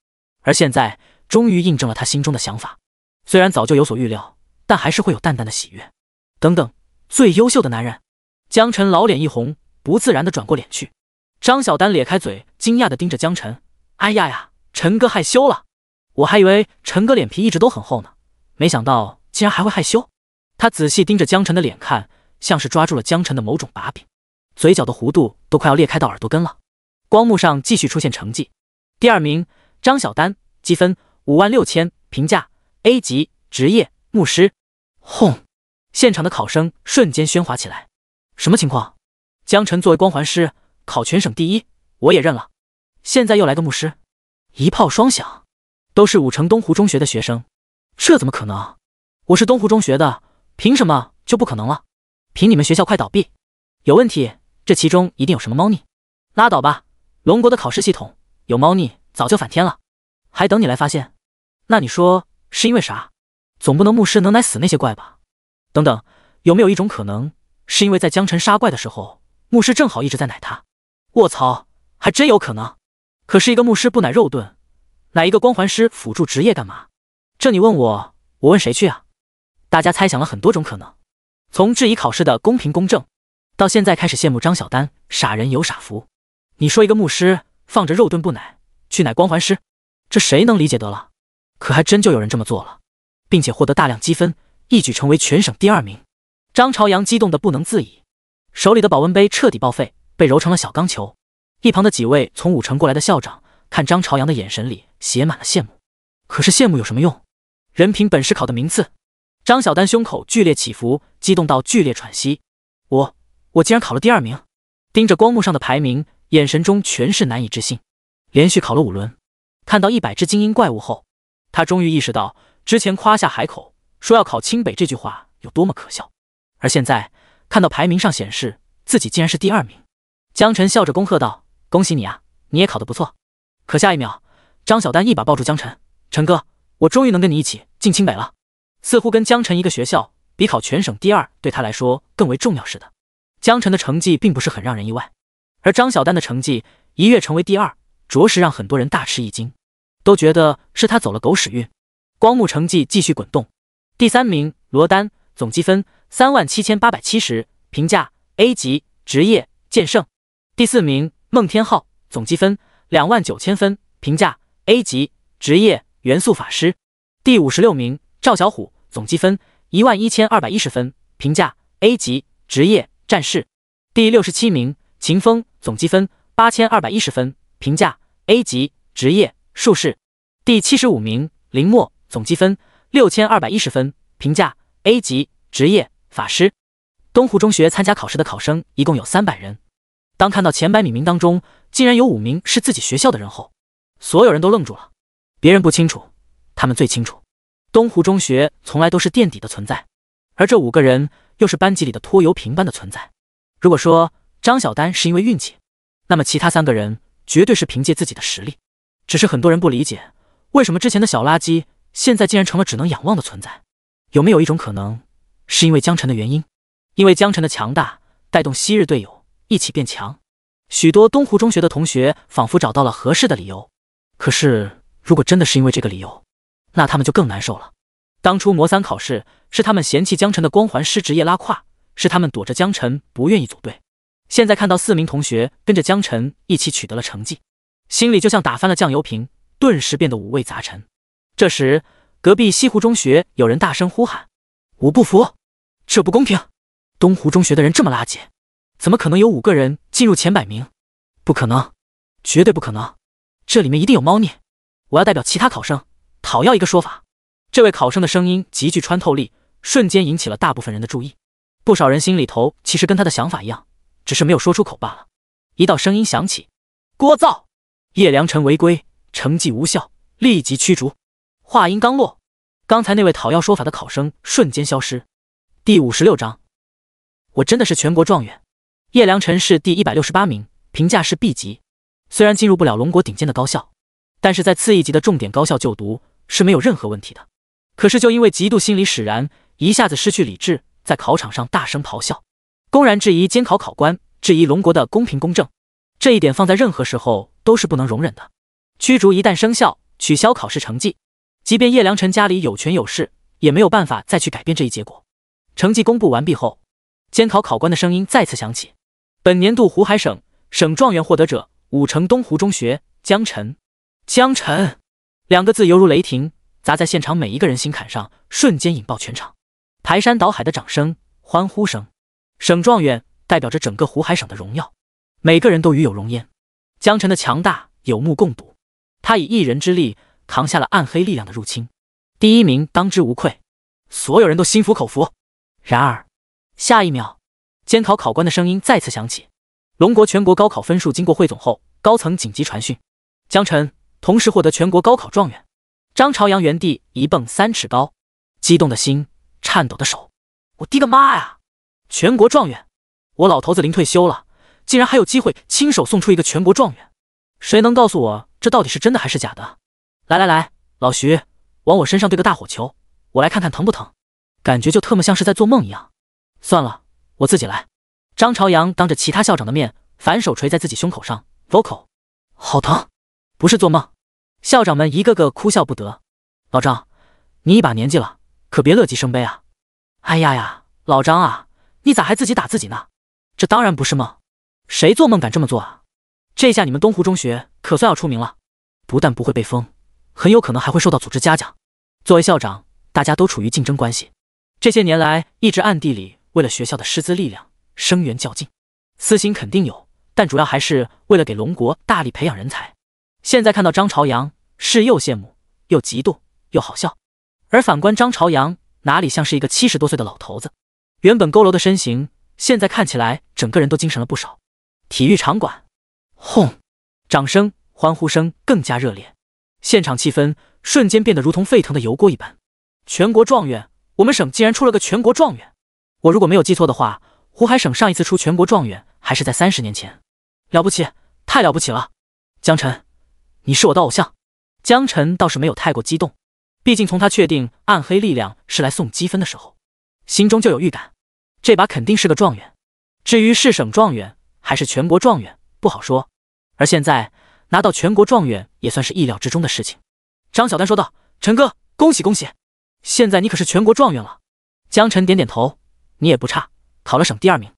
而现在终于印证了他心中的想法，虽然早就有所预料，但还是会有淡淡的喜悦。等等，最优秀的男人！江晨老脸一红，不自然地转过脸去。张小丹咧开嘴，惊讶地盯着江晨：哎呀，陈哥害羞了，我还以为陈哥脸皮一直都很厚呢，没想到竟然还会害羞。他仔细盯着江晨的脸看，像是抓住了江晨的某种把柄，嘴角的弧度都快要裂开到耳朵根了。光幕上继续出现成绩，第2名张小丹，积分56000，评价 A 级，职业牧师。轰！现场的考生瞬间喧哗起来。什么情况？江晨作为光环师，考全省第1，我也认了。现在又来个牧师，一炮双响，都是武城东湖中学的学生，这怎么可能？我是东湖中学的，凭什么就不可能了？凭你们学校快倒闭，有问题，这其中一定有什么猫腻。拉倒吧，龙国的考试系统有猫腻早就反天了，还等你来发现。那你说是因为啥？总不能牧师能奶死那些怪吧？等等，有没有一种可能，是因为在江晨杀怪的时候，牧师正好一直在奶他？卧槽，还真有可能。可是一个牧师不奶肉盾，奶一个光环师辅助职业干嘛？这你问我，我问谁去啊？大家猜想了很多种可能，从质疑考试的公平公正，到现在开始羡慕张小丹傻人有傻福。你说一个牧师放着肉盾不奶，去奶光环师，这谁能理解得了？可还真就有人这么做了，并且获得大量积分，一举成为全省第2名。张朝阳激动得不能自已，手里的保温杯彻底报废，被揉成了小钢球。一旁的几位从武城过来的校长看张朝阳的眼神里写满了羡慕，可是羡慕有什么用？人凭本事考的名次。张小丹胸口剧烈起伏，激动到剧烈喘息。我竟然考了第2名！盯着光幕上的排名，眼神中全是难以置信。连续考了5轮，看到100只精英怪物后，他终于意识到之前夸下海口说要考清北这句话有多么可笑。而现在看到排名上显示自己竟然是第2名，江晨笑着恭贺道：恭喜你啊，你也考得不错。可下一秒，张小丹一把抱住江晨：陈哥，我终于能跟你一起进清北了。似乎跟江晨一个学校比考全省第2对他来说更为重要似的。江晨的成绩并不是很让人意外，而张小丹的成绩一跃成为第2，着实让很多人大吃一惊，都觉得是他走了狗屎运。光幕成绩继续滚动，第3名罗丹，总积分37870，评价 A 级，职业剑圣。第4名孟天浩，总积分29000分，评价 A 级，职业元素法师。第56名赵小虎，总积分11210分，评价 A 级，职业战士。第67名秦风，总积分8210分，评价 A 级，职业术士。第75名林墨，总积分6210分，评价 A 级，职业法师。东湖中学参加考试的考生一共有300人，当看到前100名当中竟然有5名是自己学校的人后，所有人都愣住了。别人不清楚，他们最清楚，东湖中学从来都是垫底的存在，而这5个人又是班级里的拖油瓶般的存在。如果说张小丹是因为运气，那么其他3个人绝对是凭借自己的实力。只是很多人不理解，为什么之前的小垃圾现在竟然成了只能仰望的存在？有没有一种可能，是因为江晨的原因？因为江晨的强大，带动昔日队友一起变强。许多东湖中学的同学仿佛找到了合适的理由。可是，如果真的是因为这个理由，那他们就更难受了。当初魔3考试是他们嫌弃江晨的光环师职业拉胯，是他们躲着江晨不愿意组队。现在看到4名同学跟着江晨一起取得了成绩，心里就像打翻了酱油瓶，顿时变得五味杂陈。这时，隔壁西湖中学有人大声呼喊：“我不服，这不公平！东湖中学的人这么垃圾，怎么可能有5个人进入前100名？不可能，绝对不可能！这里面一定有猫腻！我要代表其他考生讨要一个说法。”这位考生的声音极具穿透力，瞬间引起了大部分人的注意。不少人心里头其实跟他的想法一样，只是没有说出口罢了。一道声音响起：“聒噪！叶良辰违规，成绩无效，立即驱逐。”话音刚落，刚才那位讨要说法的考生瞬间消失。第56章，我真的是全国状元。叶良辰是第168名，评价是 B 级。虽然进入不了龙国顶尖的高校，但是在次一级的重点高校就读是没有任何问题的。可是就因为极度心理使然，一下子失去理智，在考场上大声咆哮，公然质疑监考考官，质疑龙国的公平公正。这一点放在任何时候都是不能容忍的。驱逐一旦生效，取消考试成绩，即便叶良辰家里有权有势，也没有办法再去改变这一结果。成绩公布完毕后，监考考官的声音再次响起：“本年度湖海省省状元获得者，5城东湖中学江晨。”江晨2个字犹如雷霆，砸在现场每一个人心坎上，瞬间引爆全场，排山倒海的掌声、欢呼声。省状元代表着整个湖海省的荣耀，每个人都与有荣焉。江晨的强大有目共睹，他以一人之力扛下了暗黑力量的入侵，第1名当之无愧，所有人都心服口服。然而，下一秒，监考考官的声音再次响起：“龙国全国高考分数经过汇总后，高层紧急传讯，江晨同时获得全国高考状元。”张朝阳原地一蹦3尺高，激动的心，颤抖的手。我的个妈呀！全国状元！我老头子临退休了，竟然还有机会亲手送出一个全国状元！谁能告诉我这到底是真的还是假的？来来来，老徐，往我身上兑个大火球，我来看看疼不疼。感觉就特么像是在做梦一样。算了，我自己来。张朝阳当着其他校长的面，反手捶在自己胸口上 ，vocal， 好疼，不是做梦。校长们一个个哭笑不得。老张，你一把年纪了，可别乐极生悲啊！哎呀呀，老张啊，你咋还自己打自己呢？这当然不是梦，谁做梦敢这么做啊？这下你们东湖中学可算要出名了，不但不会被封，很有可能还会受到组织嘉奖。作为校长，大家都处于竞争关系，这些年来一直暗地里为了学校的师资力量声援较劲，私心肯定有，但主要还是为了给龙国大力培养人才。现在看到张朝阳，是又羡慕又嫉妒又好笑。而反观张朝阳，哪里像是一个70多岁的老头子，原本佝偻的身形，现在看起来整个人都精神了不少。体育场馆，轰！掌声、欢呼声更加热烈，现场气氛瞬间变得如同沸腾的油锅一般。全国状元，我们省竟然出了个全国状元！我如果没有记错的话，湖海省上一次出全国状元还是在30年前。了不起，太了不起了！江晨，你是我的偶像。江晨倒是没有太过激动，毕竟从他确定暗黑力量是来送积分的时候，心中就有预感，这把肯定是个状元。至于是省状元还是全国状元，不好说。而现在拿到全国状元也算是意料之中的事情。张小丹说道：“陈哥，恭喜恭喜！现在你可是全国状元了。”江晨点点头：“你也不差，考了省第2名。”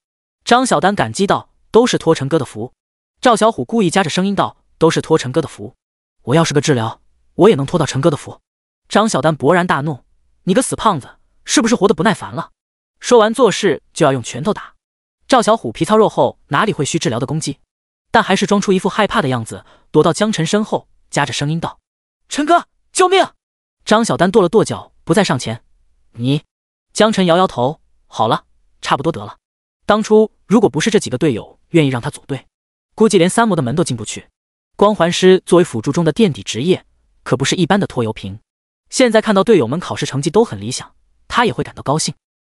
张小丹感激道：“都是托陈哥的福。”赵小虎故意夹着声音道：“都是托陈哥的福。我要是个治疗，我也能托到陈哥的福。”张小丹勃然大怒：“你个死胖子，是不是活得不耐烦了？说完做事就要用拳头打。”赵小虎皮糙肉厚，哪里会需治疗的攻击，但还是装出一副害怕的样子，躲到江晨身后，夹着声音道：“陈哥，救命！”张小丹跺了跺脚，不再上前。你，江晨摇摇头：“好了，差不多得了。当初如果不是这几个队友愿意让他组队，估计连3模的门都进不去。光环师作为辅助中的垫底职业，可不是一般的拖油瓶。现在看到队友们考试成绩都很理想，他也会感到高兴。”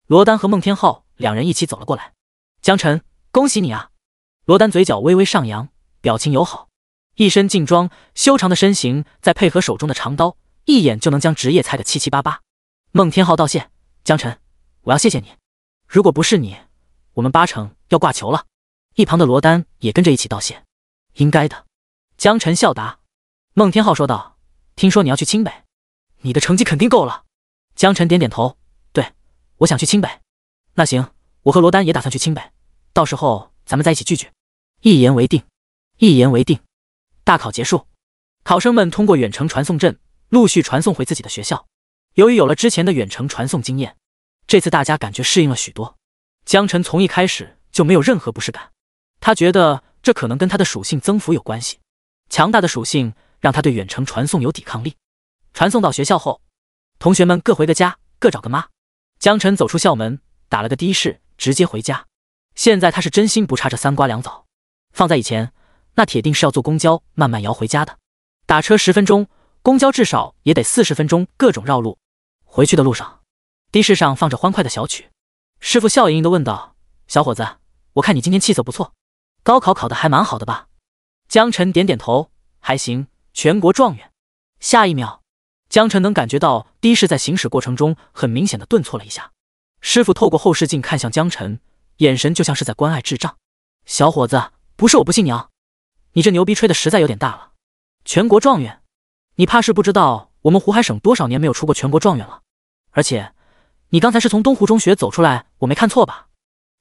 罗丹和孟天浩2人一起走了过来。“江晨，恭喜你啊！”罗丹嘴角微微上扬，表情友好。一身劲装，修长的身形再配合手中的长刀，一眼就能将职业猜得七七八八。孟天昊道谢，江晨，我要谢谢你，如果不是你，我们八成要挂球了。一旁的罗丹也跟着一起道谢，应该的。江晨笑答。孟天昊说道，听说你要去清北，你的成绩肯定够了。江晨点点头，对，我想去清北。那行，我和罗丹也打算去清北，到时候咱们再一起聚聚。一言为定，一言为定。大考结束，考生们通过远程传送阵陆续传送回自己的学校。由于有了之前的远程传送经验，这次大家感觉适应了许多。江晨从一开始就没有任何不适感，他觉得这可能跟他的属性增幅有关系，强大的属性让他对远程传送有抵抗力。传送到学校后，同学们各回个家，各找个妈。江晨走出校门，打了个的士，直接回家。现在他是真心不差这3瓜2枣，放在以前，那铁定是要坐公交慢慢摇回家的。打车10分钟，公交至少也得40分钟，各种绕路。回去的路上，的士上放着欢快的小曲，师傅笑盈盈地问道：“小伙子，我看你今天气色不错，高考考得还蛮好的吧？”江晨点点头，还行，全国状元。下一秒，江晨能感觉到的士在行驶过程中很明显的顿挫了一下。师傅透过后视镜看向江晨，眼神就像是在关爱智障。小伙子，不是我不信你啊，你这牛逼吹的实在有点大了。全国状元，你怕是不知道我们湖海省多少年没有出过全国状元了。而且你刚才是从东湖中学走出来，我没看错吧？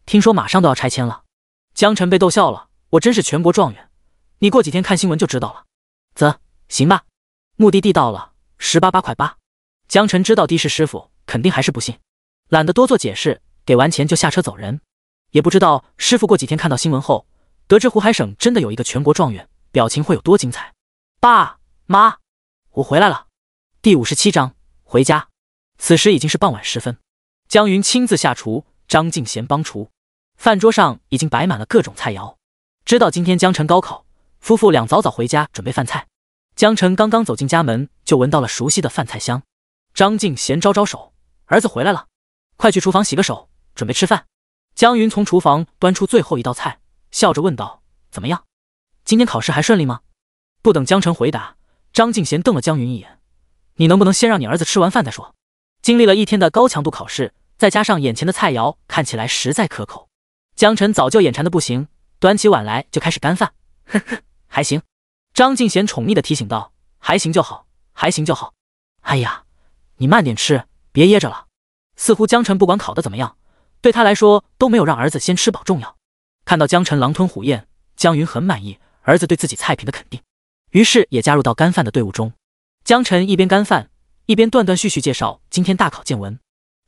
听说马上都要拆迁了。江晨被逗笑了，我真是全国状元，你过几天看新闻就知道了。行吧。目的地到了，188块8。江晨知道的士师傅肯定还是不信，懒得多做解释，给完钱就下车走人。也不知道师傅过几天看到新闻后，得知湖海省真的有一个全国状元，表情会有多精彩。爸妈，我回来了。第57章回家。此时已经是傍晚时分，江云亲自下厨，张敬贤帮厨，饭桌上已经摆满了各种菜肴。知道今天江晨高考，夫妇俩早早回家准备饭菜。江晨刚刚走进家门，就闻到了熟悉的饭菜香。张敬贤招招手，儿子回来了，快去厨房洗个手，准备吃饭。江云从厨房端出最后一道菜，笑着问道：“怎么样？今天考试还顺利吗？”不等江晨回答，张敬贤瞪了江云一眼：“你能不能先让你儿子吃完饭再说？”经历了一天的高强度考试，再加上眼前的菜肴看起来实在可口，江晨早就眼馋的不行，端起碗来就开始干饭。呵呵，还行。张敬贤宠溺的提醒道：“还行就好，还行就好。哎呀，你慢点吃，别噎着了。”似乎江晨不管考得怎么样，对他来说都没有让儿子先吃饱重要。看到江晨狼吞虎咽，江云很满意儿子对自己菜品的肯定，于是也加入到干饭的队伍中。江晨一边干饭，一边断断续续介绍今天大考见闻。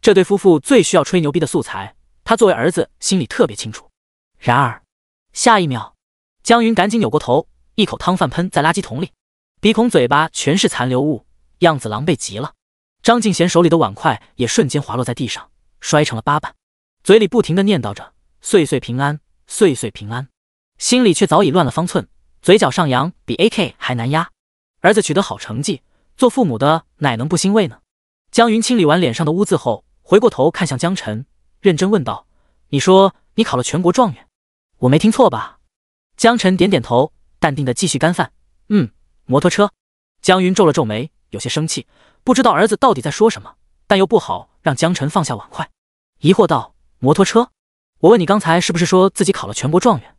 这对夫妇最需要吹牛逼的素材，他作为儿子心里特别清楚。然而下一秒，江云赶紧扭过头，一口汤饭喷在垃圾桶里，鼻孔嘴巴全是残留物，样子狼狈极了。张敬贤手里的碗筷也瞬间滑落在地上，摔成了8瓣，嘴里不停地念叨着岁岁平安，岁岁平安，心里却早已乱了方寸，嘴角上扬比 AK 还难压。儿子取得好成绩，做父母的哪能不欣慰呢？江云清理完脸上的污渍后，回过头看向江晨，认真问道：“你说你考了全国状元，我没听错吧？”江晨点点头，淡定地继续干饭。摩托车。江云皱了皱眉，有些生气，不知道儿子到底在说什么，但又不好让江晨放下碗筷，疑惑道：“摩托车？我问你刚才是不是说自己考了全国状元？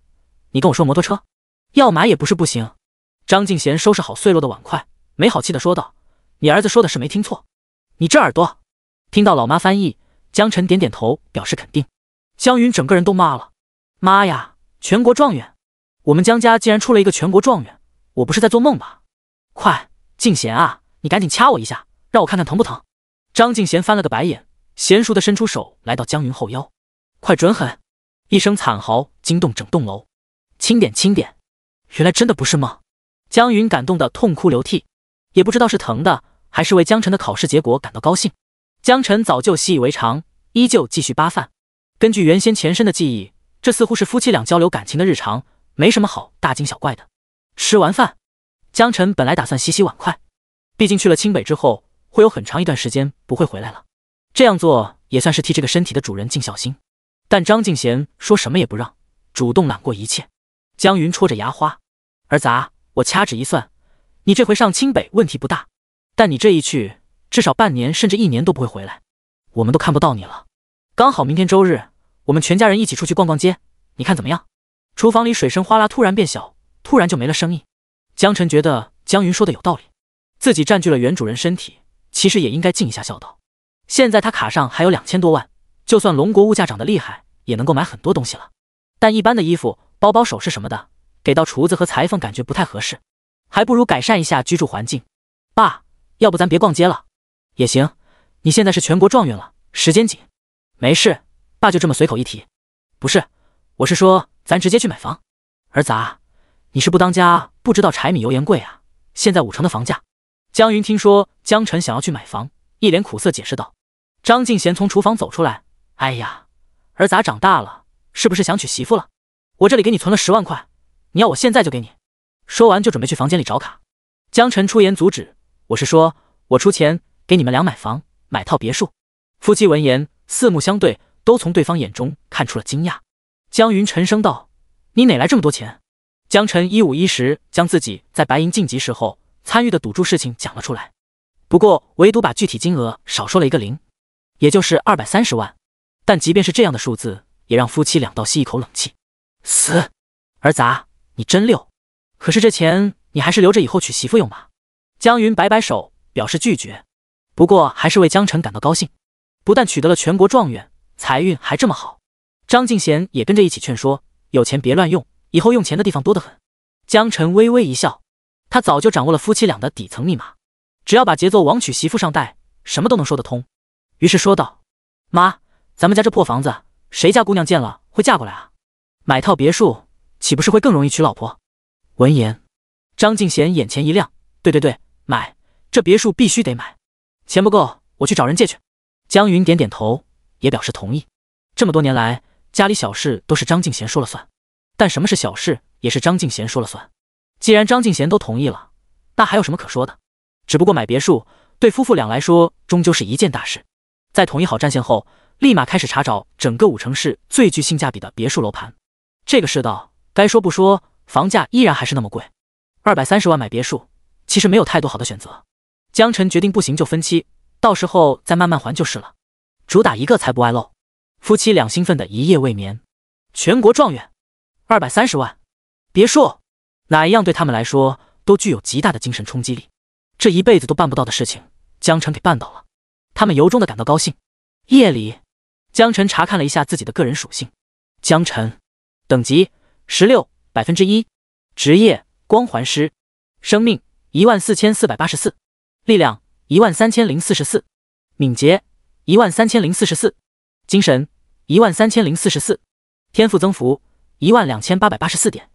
你跟我说摩托车，要买也不是不行。”张敬贤收拾好碎落的碗筷，没好气地说道：“你儿子说的是没听错，你这耳朵。”听到老妈翻译，江晨点点头表示肯定。江云整个人都麻了：“妈呀，全国状元！我们江家竟然出了一个全国状元，我不是在做梦吧？快，敬贤啊，你赶紧掐我一下，让我看看疼不疼。”张敬贤翻了个白眼，娴熟地伸出手来到江云后腰，快准狠！一声惨嚎惊动整栋楼。轻点轻点，原来真的不是梦。江云感动得痛哭流涕，也不知道是疼的还是为江晨的考试结果感到高兴。江晨早就习以为常，依旧继续扒饭。根据原先前身的记忆，这似乎是夫妻俩交流感情的日常，没什么好大惊小怪的。吃完饭，江晨本来打算洗洗碗筷，毕竟去了清北之后会有很长一段时间不会回来了，这样做也算是替这个身体的主人尽孝心。但张敬贤说什么也不让，主动揽过一切。江云戳着牙花：“儿子啊，我掐指一算，你这回上清北问题不大，但你这一去，至少半年甚至1年都不会回来，我们都看不到你了。刚好明天周日，我们全家人一起出去逛逛街，你看怎么样？厨房里水声哗啦突然变小，突然就没了声音。江晨觉得江云说的有道理，自己占据了原主人身体，其实也应该尽一下孝道。现在他卡上还有2000多万，就算龙国物价涨得厉害，也能够买很多东西了。但一般的衣服、包包、首饰什么的，给到厨子和裁缝感觉不太合适，还不如改善一下居住环境。爸，要不咱别逛街了？也行，你现在是全国状元了，时间紧。没事，爸就这么随口一提。不是，我是说咱直接去买房。儿子啊，你是不当家不知道柴米油盐贵啊，现在5成的房价。江云听说江晨想要去买房，一脸苦涩解释道。张敬贤从厨房走出来，哎呀，儿子长大了，是不是想娶媳妇了？我这里给你存了10万块，你要我现在就给你。说完就准备去房间里找卡。江晨出言阻止，我是说我出钱给你们俩买房，买套别墅。夫妻闻言四目相对，都从对方眼中看出了惊讶。江云沉声道，你哪来这么多钱？江晨一五一十将自己在白银晋级时候参与的赌注事情讲了出来，不过唯独把具体金额少说了一个0，也就是230万。但即便是这样的数字，也让夫妻两倒吸一口冷气。死，儿子啊，你真溜！可是这钱你还是留着以后娶媳妇用吧。江云摆摆手表示拒绝，不过还是为江晨感到高兴，不但取得了全国状元，财运还这么好。张敬贤也跟着一起劝说，有钱别乱用，以后用钱的地方多得很。江晨微微一笑，他早就掌握了夫妻俩的底层密码，只要把节奏往娶媳妇上带，什么都能说得通。于是说道，妈，咱们家这破房子，谁家姑娘见了会嫁过来啊？买套别墅岂不是会更容易娶老婆？闻言，张敬贤眼前一亮，对，买，这别墅必须得买，钱不够我去找人借去。江云点点头，也表示同意。这么多年来，家里小事都是张敬贤说了算，但什么是小事也是张敬贤说了算。既然张敬贤都同意了，那还有什么可说的？只不过买别墅对夫妇俩来说终究是一件大事。在统一好战线后，立马开始查找整个5城市最具性价比的别墅楼盘。这个世道该说不说，房价依然还是那么贵，230万买别墅其实没有太多好的选择。江晨决定不行就分期，到时候再慢慢还就是了，主打一个财不外露。夫妻俩兴奋的一夜未眠。全国状元230万别墅，哪一样对他们来说都具有极大的精神冲击力，这一辈子都办不到的事情，江晨给办到了，他们由衷的感到高兴。夜里，江晨查看了一下自己的个人属性，江晨等级16%，职业光环师，生命14484，力量13044，敏捷13044，精神13044，天赋增幅12884点，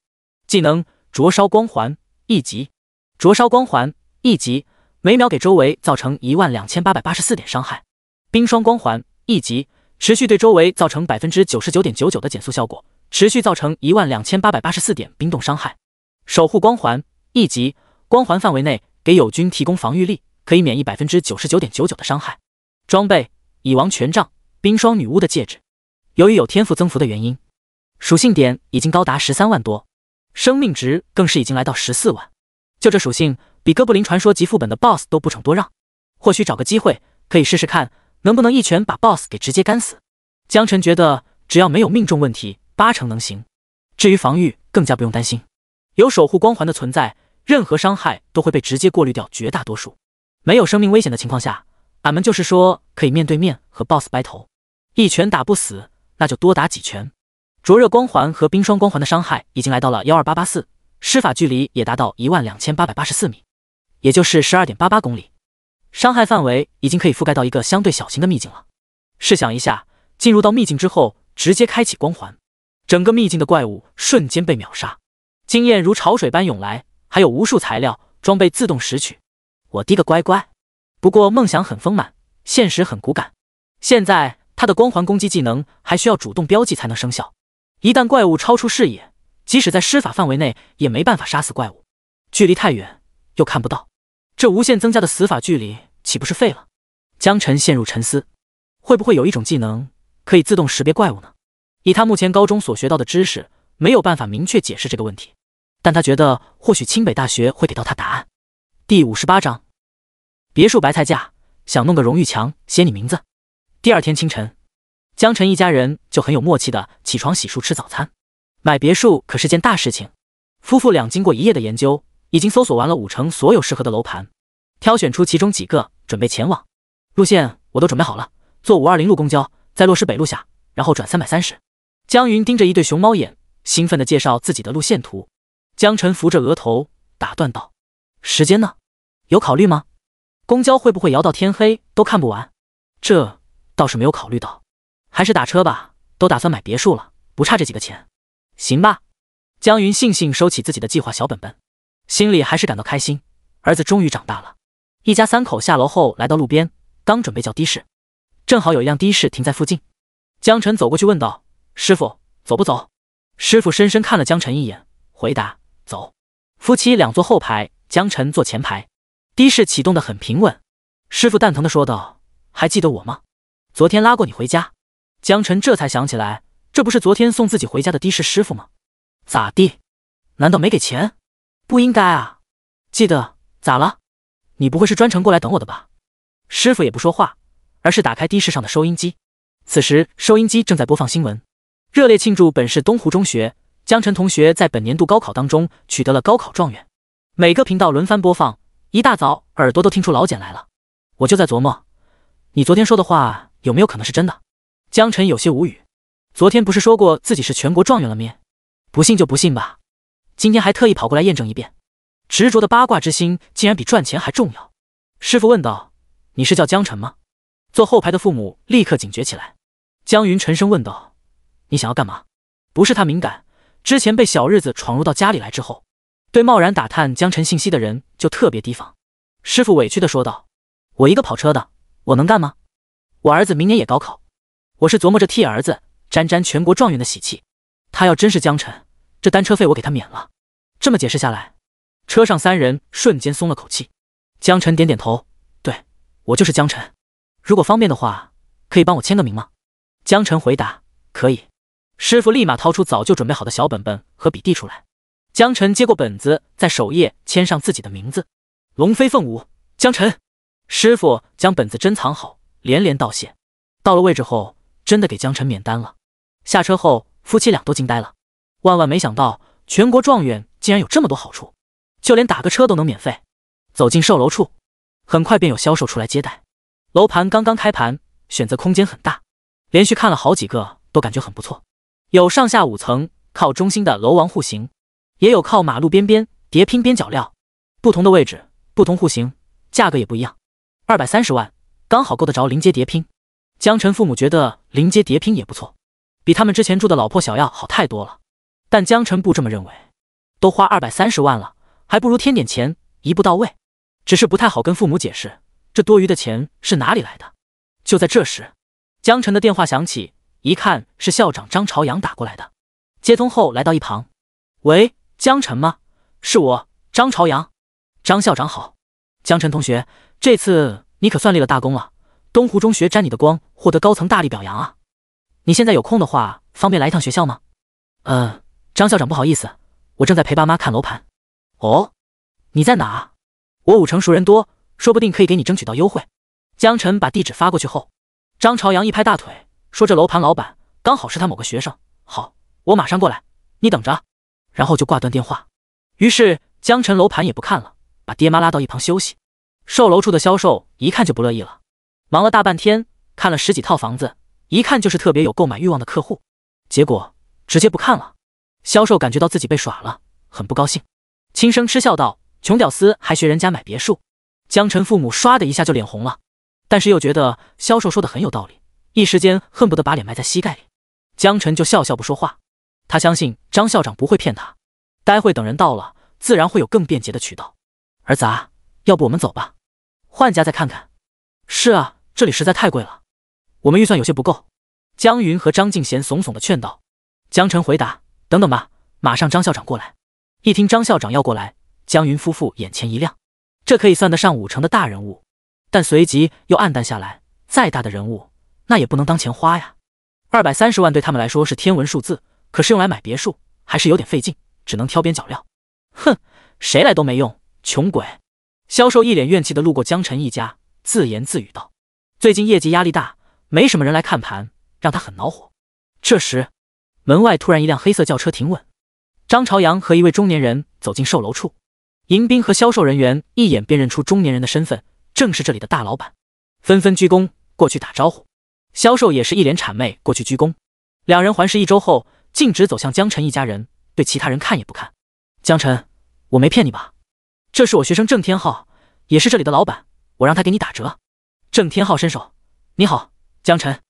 技能灼烧光环1级，灼烧光环1级，每秒给周围造成12884点伤害。冰霜光环1级，持续对周围造成 99.99% 的减速效果，持续造成12884点冰冻伤害。守护光环1级，光环范围内给友军提供防御力，可以免疫 99.99% 的伤害。装备蚁王权杖，冰霜女巫的戒指。由于有天赋增幅的原因，属性点已经高达13万多，生命值更是已经来到14万。就这属性，比哥布林传说集副本的 BOSS 都不骋多让。或许找个机会可以试试看，能不能一拳把 BOSS 给直接干死。江晨觉得只要没有命中问题，8成能行。至于防御，更加不用担心，有守护光环的存在，任何伤害都会被直接过滤掉绝大多数。没有生命危险的情况下，俺们就是说可以面对面和 BOSS 掰头，一拳打不死，那就多打几拳。灼热光环和冰霜光环的伤害已经来到了12884，施法距离也达到12884米，也就是 12.88 公里。伤害范围已经可以覆盖到一个相对小型的秘境了。试想一下，进入到秘境之后，直接开启光环，整个秘境的怪物瞬间被秒杀，经验如潮水般涌来，还有无数材料装备自动拾取。我的个乖乖！不过梦想很丰满，现实很骨感。现在他的光环攻击技能还需要主动标记才能生效，一旦怪物超出视野，即使在施法范围内也没办法杀死怪物，距离太远又看不到，这无限增加的死法距离岂不是废了？江晨陷入沉思，会不会有一种技能可以自动识别怪物呢？以他目前高中所学到的知识，没有办法明确解释这个问题。但他觉得或许清北大学会给到他答案。第58章，别墅白菜价，想弄个荣誉墙写你名字。第二天清晨，江晨一家人就很有默契的起床洗漱吃早餐。买别墅可是件大事情，夫妇俩经过一夜的研究，已经搜索完了5城所有适合的楼盘，挑选出其中几个准备前往。路线我都准备好了，坐520路公交，在洛市北路下，然后转330。江云盯着一对熊猫眼，兴奋地介绍自己的路线图。江晨扶着额头打断道：时间呢？有考虑吗？公交会不会摇到天黑都看不完？这倒是没有考虑到，还是打车吧，都打算买别墅了，不差这几个钱。行吧。江云悻悻收起自己的计划小本本，心里还是感到开心，儿子终于长大了。一家3口下楼后来到路边，刚准备叫的士，正好有一辆的士停在附近。江晨走过去问道：师傅，走不走？师傅深深看了江晨一眼，回答：走。夫妻俩坐后排，江晨坐前排。的士启动得很平稳。师傅蛋疼地说道：还记得我吗？昨天拉过你回家。江晨这才想起来，这不是昨天送自己回家的的士师傅吗？咋地？难道没给钱？不应该啊。记得。咋了？你不会是专程过来等我的吧？师傅也不说话，而是打开的士上的收音机。此时收音机正在播放新闻，热烈庆祝本市东湖中学江晨同学在本年度高考当中取得了高考状元。每个频道轮番播放，一大早耳朵都听出老茧来了。我就在琢磨，你昨天说的话有没有可能是真的？江晨有些无语。昨天不是说过自己是全国状元了咩？不信就不信吧。今天还特意跑过来验证一遍。执着的八卦之心竟然比赚钱还重要。师傅问道：你是叫江晨吗？坐后排的父母立刻警觉起来。江云沉声问道：你想要干嘛？不是他敏感，之前被小日子闯入到家里来之后，对贸然打探江晨信息的人就特别提防。师傅委屈地说道：我一个跑车的，我能干吗？我儿子明年也高考，我是琢磨着替儿子沾沾全国状元的喜气。他要真是江晨，这单车费我给他免了。这么解释下来，车上3人瞬间松了口气。江晨点点头：对，我就是江晨，如果方便的话，可以帮我签个名吗？江晨回答：可以。师傅立马掏出早就准备好的小本本和笔递出来。江晨接过本子，在首页签上自己的名字：龙飞凤舞，江晨。师傅将本子珍藏好，连连道谢。到了位置后，真的给江晨免单了。下车后，夫妻俩都惊呆了，万万没想到全国状元竟然有这么多好处，就连打个车都能免费。走进售楼处，很快便有销售出来接待。楼盘刚刚开盘，选择空间很大，连续看了好几个都感觉很不错。有上下5层，靠中心的楼王户型，也有靠马路边边叠拼边角料，不同的位置，不同户型，价格也不一样。230万刚好够得着临街叠拼。江晨父母觉得临街叠拼也不错，比他们之前住的老破小要好太多了。但江晨不这么认为，都花230万了，还不如添点钱，一步到位。只是不太好跟父母解释，这多余的钱是哪里来的。就在这时，江晨的电话响起，一看是校长张朝阳打过来的。接通后来到一旁：喂，江晨吗？是我，张朝阳。张校长好。江晨同学，这次你可算立了大功了，东湖中学沾你的光，获得高层大力表扬啊。你现在有空的话，方便来一趟学校吗？张校长不好意思，我正在陪爸妈看楼盘。哦，你在哪？我5城熟人多，说不定可以给你争取到优惠。江晨把地址发过去后，张朝阳一拍大腿，说这楼盘老板刚好是他某个学生。好，我马上过来，你等着。然后就挂断电话。于是江晨楼盘也不看了，把爹妈拉到一旁休息。售楼处的销售一看就不乐意了，忙了大半天，看了10几套房子，一看就是特别有购买欲望的客户，结果直接不看了。销售感觉到自己被耍了，很不高兴，轻声嗤笑道：穷屌丝还学人家买别墅。江晨父母唰的一下就脸红了，但是又觉得销售说的很有道理，一时间恨不得把脸埋在膝盖里。江晨就笑笑不说话，他相信张校长不会骗他，待会等人到了，自然会有更便捷的渠道。儿子啊，要不我们走吧，换家再看看。是啊，这里实在太贵了，我们预算有些不够。江云和张敬贤怂怂的劝道。江晨回答：等等吧，马上张校长过来。一听张校长要过来，江云夫妇眼前一亮，这可以算得上5城的大人物，但随即又暗淡下来，再大的人物那也不能当钱花呀。230万对他们来说是天文数字，可是用来买别墅还是有点费劲，只能挑边角料。哼，谁来都没用，穷鬼。销售一脸怨气地路过江晨一家，自言自语道：“最近业绩压力大，没什么人来看盘，让他很恼火。”这时，门外突然一辆黑色轿车停稳，张朝阳和一位中年人走进售楼处。迎宾和销售人员一眼便认出中年人的身份，正是这里的大老板，纷纷鞠躬过去打招呼。销售也是一脸谄媚过去鞠躬。两人环视一周后，径直走向江晨一家人，对其他人看也不看。江晨，我没骗你吧？这是我学生郑天浩，也是这里的老板，我让他给你打折。郑天浩伸手，你好，江晨。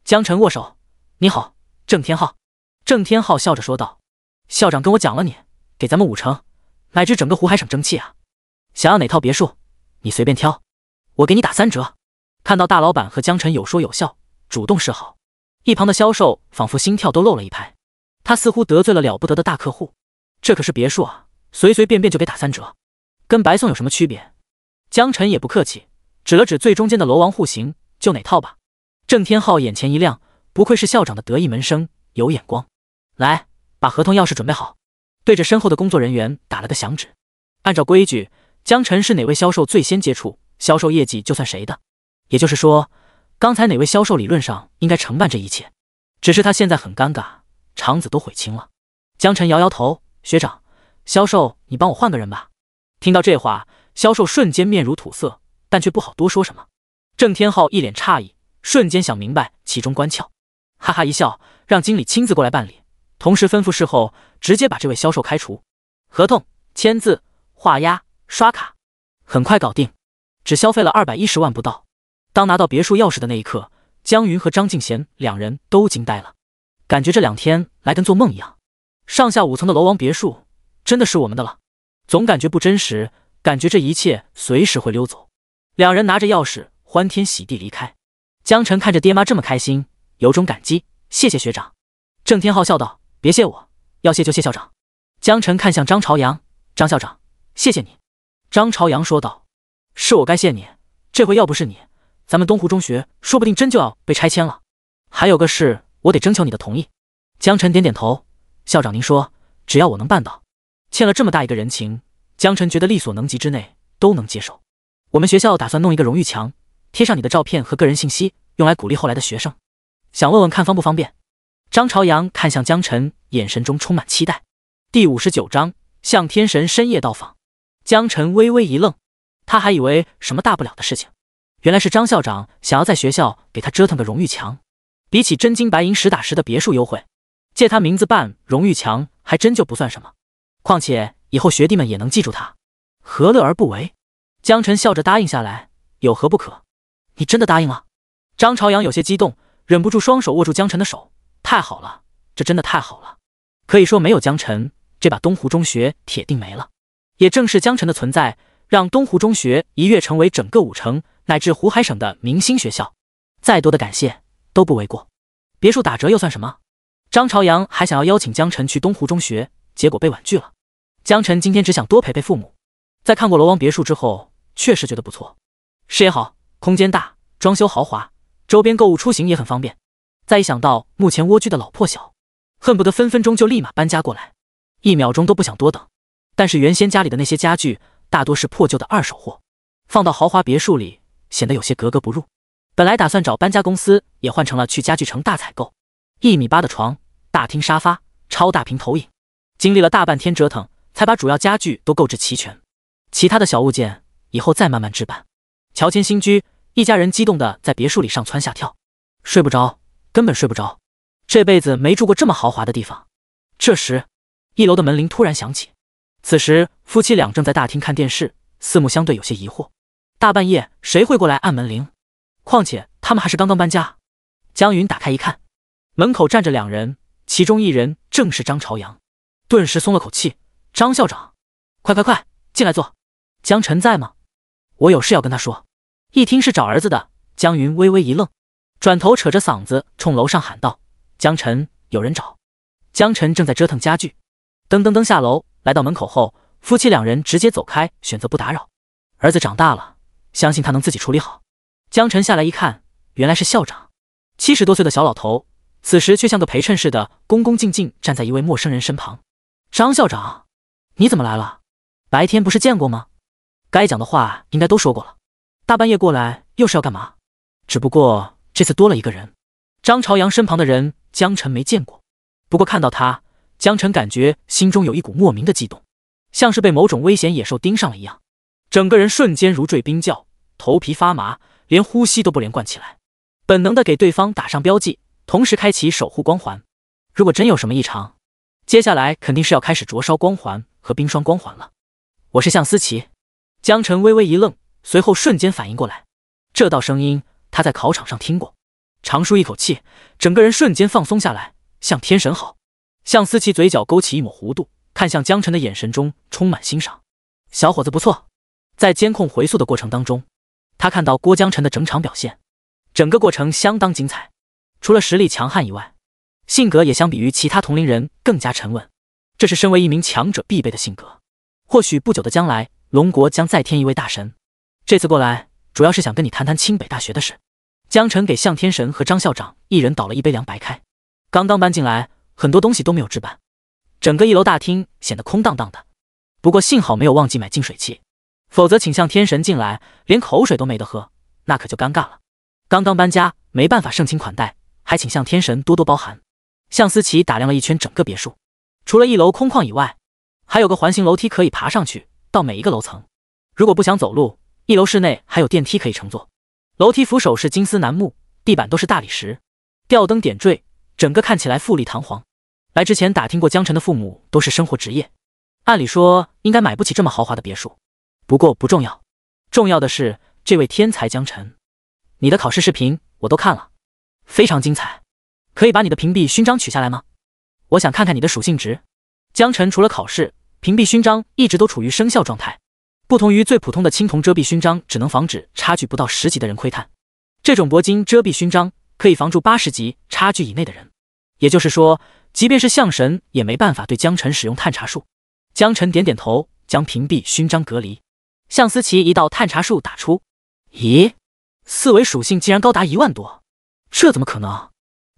江晨握手，你好，郑天浩。郑天浩笑着说道：“校长跟我讲了你，给咱们5城，乃至整个湖海省争气啊！想要哪套别墅，你随便挑，我给你打3折。”看到大老板和江晨有说有笑，主动示好，一旁的销售仿佛心跳都漏了一拍，他似乎得罪了了不得的大客户。这可是别墅啊，随随便便就给打3折，跟白送有什么区别？江晨也不客气，指了指最中间的楼王户型，就哪套吧。郑天浩眼前一亮，不愧是校长的得意门生，有眼光。来，把合同钥匙准备好。对着身后的工作人员打了个响指。按照规矩，江晨是哪位销售最先接触，销售业绩就算谁的。也就是说，刚才哪位销售理论上应该承办这一切，只是他现在很尴尬，场子都悔青了。江晨摇摇头，学长，销售你帮我换个人吧。听到这话，销售瞬间面如土色，但却不好多说什么。郑天浩一脸诧异，瞬间想明白其中关窍，哈哈一笑，让经理亲自过来办理，同时吩咐事后直接把这位销售开除。合同、签字、画押、刷卡，很快搞定，只消费了210万不到。当拿到别墅钥匙的那一刻，江云和张敬贤两人都惊呆了，感觉这2天来跟做梦一样。上下5层的楼王别墅真的是我们的了，总感觉不真实，感觉这一切随时会溜走。两人拿着钥匙欢天喜地离开。江晨看着爹妈这么开心，有种感激，谢谢学长。郑天浩笑道：“别谢我，要谢就谢校长。”江晨看向张朝阳，张校长，谢谢你。张朝阳说道：“是我该谢你，这回要不是你，咱们东湖中学说不定真就要被拆迁了。还有个事，我得征求你的同意。”江晨点点头，校长您说，只要我能办到。欠了这么大一个人情，江晨觉得力所能及之内都能接受。我们学校打算弄一个荣誉墙，贴上你的照片和个人信息，用来鼓励后来的学生。想问问看方不方便？张朝阳看向江晨，眼神中充满期待。第59章向天神深夜到访。江晨微微一愣，他还以为什么大不了的事情，原来是张校长想要在学校给他折腾个荣誉墙。比起真金白银实打实的别墅优惠，借他名字办荣誉墙还真就不算什么。况且以后学弟们也能记住他，何乐而不为？江晨笑着答应下来，有何不可？你真的答应了？张朝阳有些激动，忍不住双手握住江晨的手。太好了，这真的太好了！可以说没有江晨，这把东湖中学铁定没了。也正是江晨的存在，让东湖中学一跃成为整个5城乃至湖海省的明星学校，再多的感谢都不为过。别墅打折又算什么？张朝阳还想要邀请江晨去东湖中学，结果被婉拒了。江晨今天只想多陪陪父母。在看过楼王别墅之后，确实觉得不错，视野好，空间大，装修豪华，周边购物出行也很方便。再一想到目前蜗居的老破小，恨不得分分钟就立马搬家过来，1秒钟都不想多等。但是原先家里的那些家具大多是破旧的二手货，放到豪华别墅里显得有些格格不入。本来打算找搬家公司，也换成了去家具城大采购。1.8米的床，大厅沙发，超大屏投影，经历了大半天折腾，才把主要家具都购置齐全。其他的小物件以后再慢慢置办。乔迁新居，一家人激动地在别墅里上蹿下跳，睡不着，根本睡不着，这辈子没住过这么豪华的地方。这时1楼的门铃突然响起，此时夫妻俩正在大厅看电视，四目相对，有些疑惑。大半夜谁会过来按门铃？况且他们还是刚刚搬家。江云打开一看，门口站着2人，其中一人正是张朝阳，顿时松了口气。张校长，快进来坐。江晨在吗？我有事要跟他说。一听是找儿子的，江云微微一愣，转头扯着嗓子冲楼上喊道：江晨，有人找。江晨正在折腾家具。噔下楼，来到门口后，夫妻2人直接走开，选择不打扰。儿子长大了，相信他能自己处理好。江晨下来一看，原来是校长，70多岁的小老头，此时却像个陪衬似的恭恭敬敬站在一位陌生人身旁。张校长，你怎么来了？白天不是见过吗？该讲的话应该都说过了，大半夜过来又是要干嘛？只不过这次多了一个人，张朝阳身旁的人江晨没见过，不过看到他，江晨感觉心中有一股莫名的悸动，像是被某种危险野兽盯上了一样，整个人瞬间如坠冰窖，头皮发麻，连呼吸都不连贯起来，本能的给对方打上标记，同时开启守护光环。如果真有什么异常，接下来肯定是要开始灼烧光环和冰霜光环了。我是向思琪。江晨微微一愣，随后瞬间反应过来，这道声音他在考场上听过。长舒一口气，整个人瞬间放松下来，向天神好。向思琪嘴角勾起一抹弧度，看向江晨的眼神中充满欣赏。小伙子不错。在监控回溯的过程当中，他看到郭江晨的整场表现，整个过程相当精彩，除了实力强悍以外，性格也相比于其他同龄人更加沉稳，这是身为一名强者必备的性格。或许不久的将来，龙国将再添一位大神。这次过来，主要是想跟你谈谈清北大学的事。江晨给向天神和张校长一人倒了一杯凉白开。刚刚搬进来，很多东西都没有置办，整个1楼大厅显得空荡荡的。不过幸好没有忘记买净水器，否则请向天神进来，连口水都没得喝，那可就尴尬了。刚刚搬家，没办法盛情款待，还请向天神多多包涵。向思琪打量了一圈整个别墅，除了1楼空旷以外，还有个环形楼梯可以爬上去到每一个楼层。如果不想走路，1楼室内还有电梯可以乘坐。楼梯扶手是金丝楠木，地板都是大理石，吊灯点缀，整个看起来富丽堂皇。来之前打听过江晨的父母都是生活职业，按理说应该买不起这么豪华的别墅。不过不重要，重要的是这位天才江晨。你的考试视频我都看了，非常精彩，可以把你的屏蔽勋章取下来吗？我想看看你的属性值。江晨除了考试，屏蔽勋章一直都处于生效状态，不同于最普通的青铜遮蔽勋章，只能防止差距不到10级的人窥探，这种铂金遮蔽勋章可以防住80级差距以内的人。也就是说，即便是象神也没办法对江晨使用探查术。江晨点点头，将屏蔽勋章隔离。向思琪一道探查术打出，咦，4维属性竟然高达1万多，这怎么可能？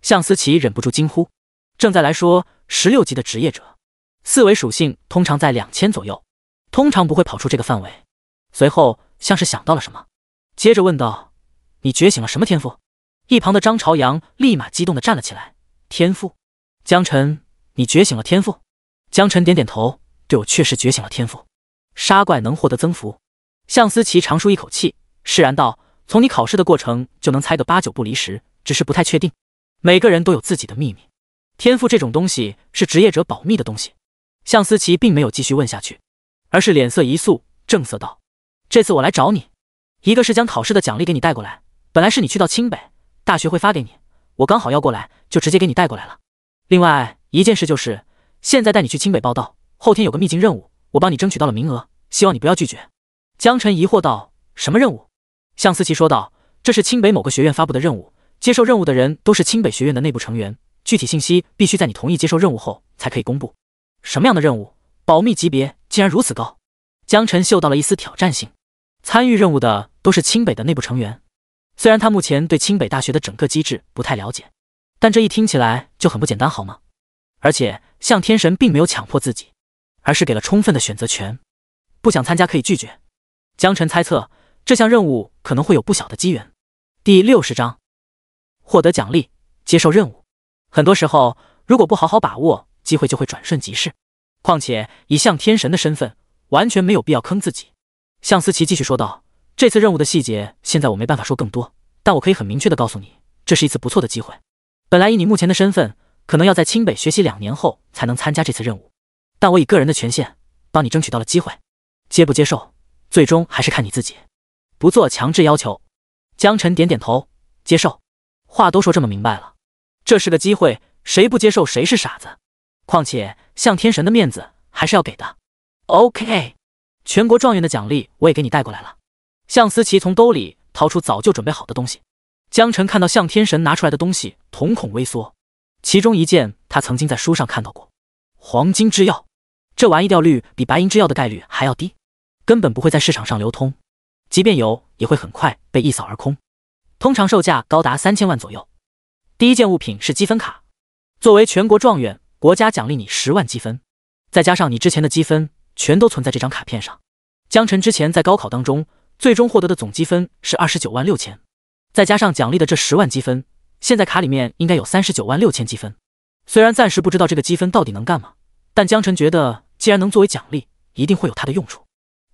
向思琪忍不住惊呼。正在来说，16级的职业者4维属性通常在2000左右，通常不会跑出这个范围。随后像是想到了什么，接着问道：你觉醒了什么天赋？一旁的张朝阳立马激动地站了起来。天赋？江晨，你觉醒了天赋？江晨点点头，对，我确实觉醒了天赋。杀怪能获得增幅。向思琪长舒一口气，释然道：从你考试的过程就能猜个8、9不离10，只是不太确定。每个人都有自己的秘密，天赋这种东西是职业者保密的东西。向思琪并没有继续问下去，而是脸色一肃，正色道：这次我来找你，一个是将考试的奖励给你带过来，本来是你去到清北大学会发给你，我刚好要过来，就直接给你带过来了。另外一件事就是，现在带你去清北报到，后天有个秘境任务，我帮你争取到了名额，希望你不要拒绝。江晨疑惑道：什么任务？向思琪说道：这是清北某个学院发布的任务，接受任务的人都是清北学院的内部成员，具体信息必须在你同意接受任务后才可以公布。什么样的任务？保密级别竟然如此高？江晨嗅到了一丝挑战性。参与任务的都是清北的内部成员，虽然他目前对清北大学的整个机制不太了解，但这一听起来就很不简单好吗？而且向天神并没有强迫自己，而是给了充分的选择权，不想参加可以拒绝。江晨猜测这项任务可能会有不小的机缘。第60章，获得奖励，接受任务。很多时候如果不好好把握，机会就会转瞬即逝。况且以向天神的身份，完全没有必要坑自己。向思琪继续说道：这次任务的细节现在我没办法说更多，但我可以很明确的告诉你，这是一次不错的机会。本来以你目前的身份，可能要在清北学习2年后才能参加这次任务，但我以个人的权限帮你争取到了机会，接不接受最终还是看你自己，不做强制要求。江晨点点头，接受。话都说这么明白了，这是个机会，谁不接受谁是傻子。况且向天神的面子还是要给的。OK， 全国状元的奖励我也给你带过来了。向思琪从兜里掏出早就准备好的东西。江晨看到向天神拿出来的东西，瞳孔微缩。其中一件他曾经在书上看到过，黄金之药，这玩意掉率比白银之药的概率还要低，根本不会在市场上流通，即便有也会很快被一扫而空，通常售价高达3000万左右。第一件物品是积分卡，作为全国状元，国家奖励你10万积分，再加上你之前的积分，全都存在这张卡片上。江晨之前在高考当中最终获得的总积分是29万6千，再加上奖励的这10万积分，现在卡里面应该有39万6千积分。虽然暂时不知道这个积分到底能干嘛，但江晨觉得既然能作为奖励，一定会有它的用处。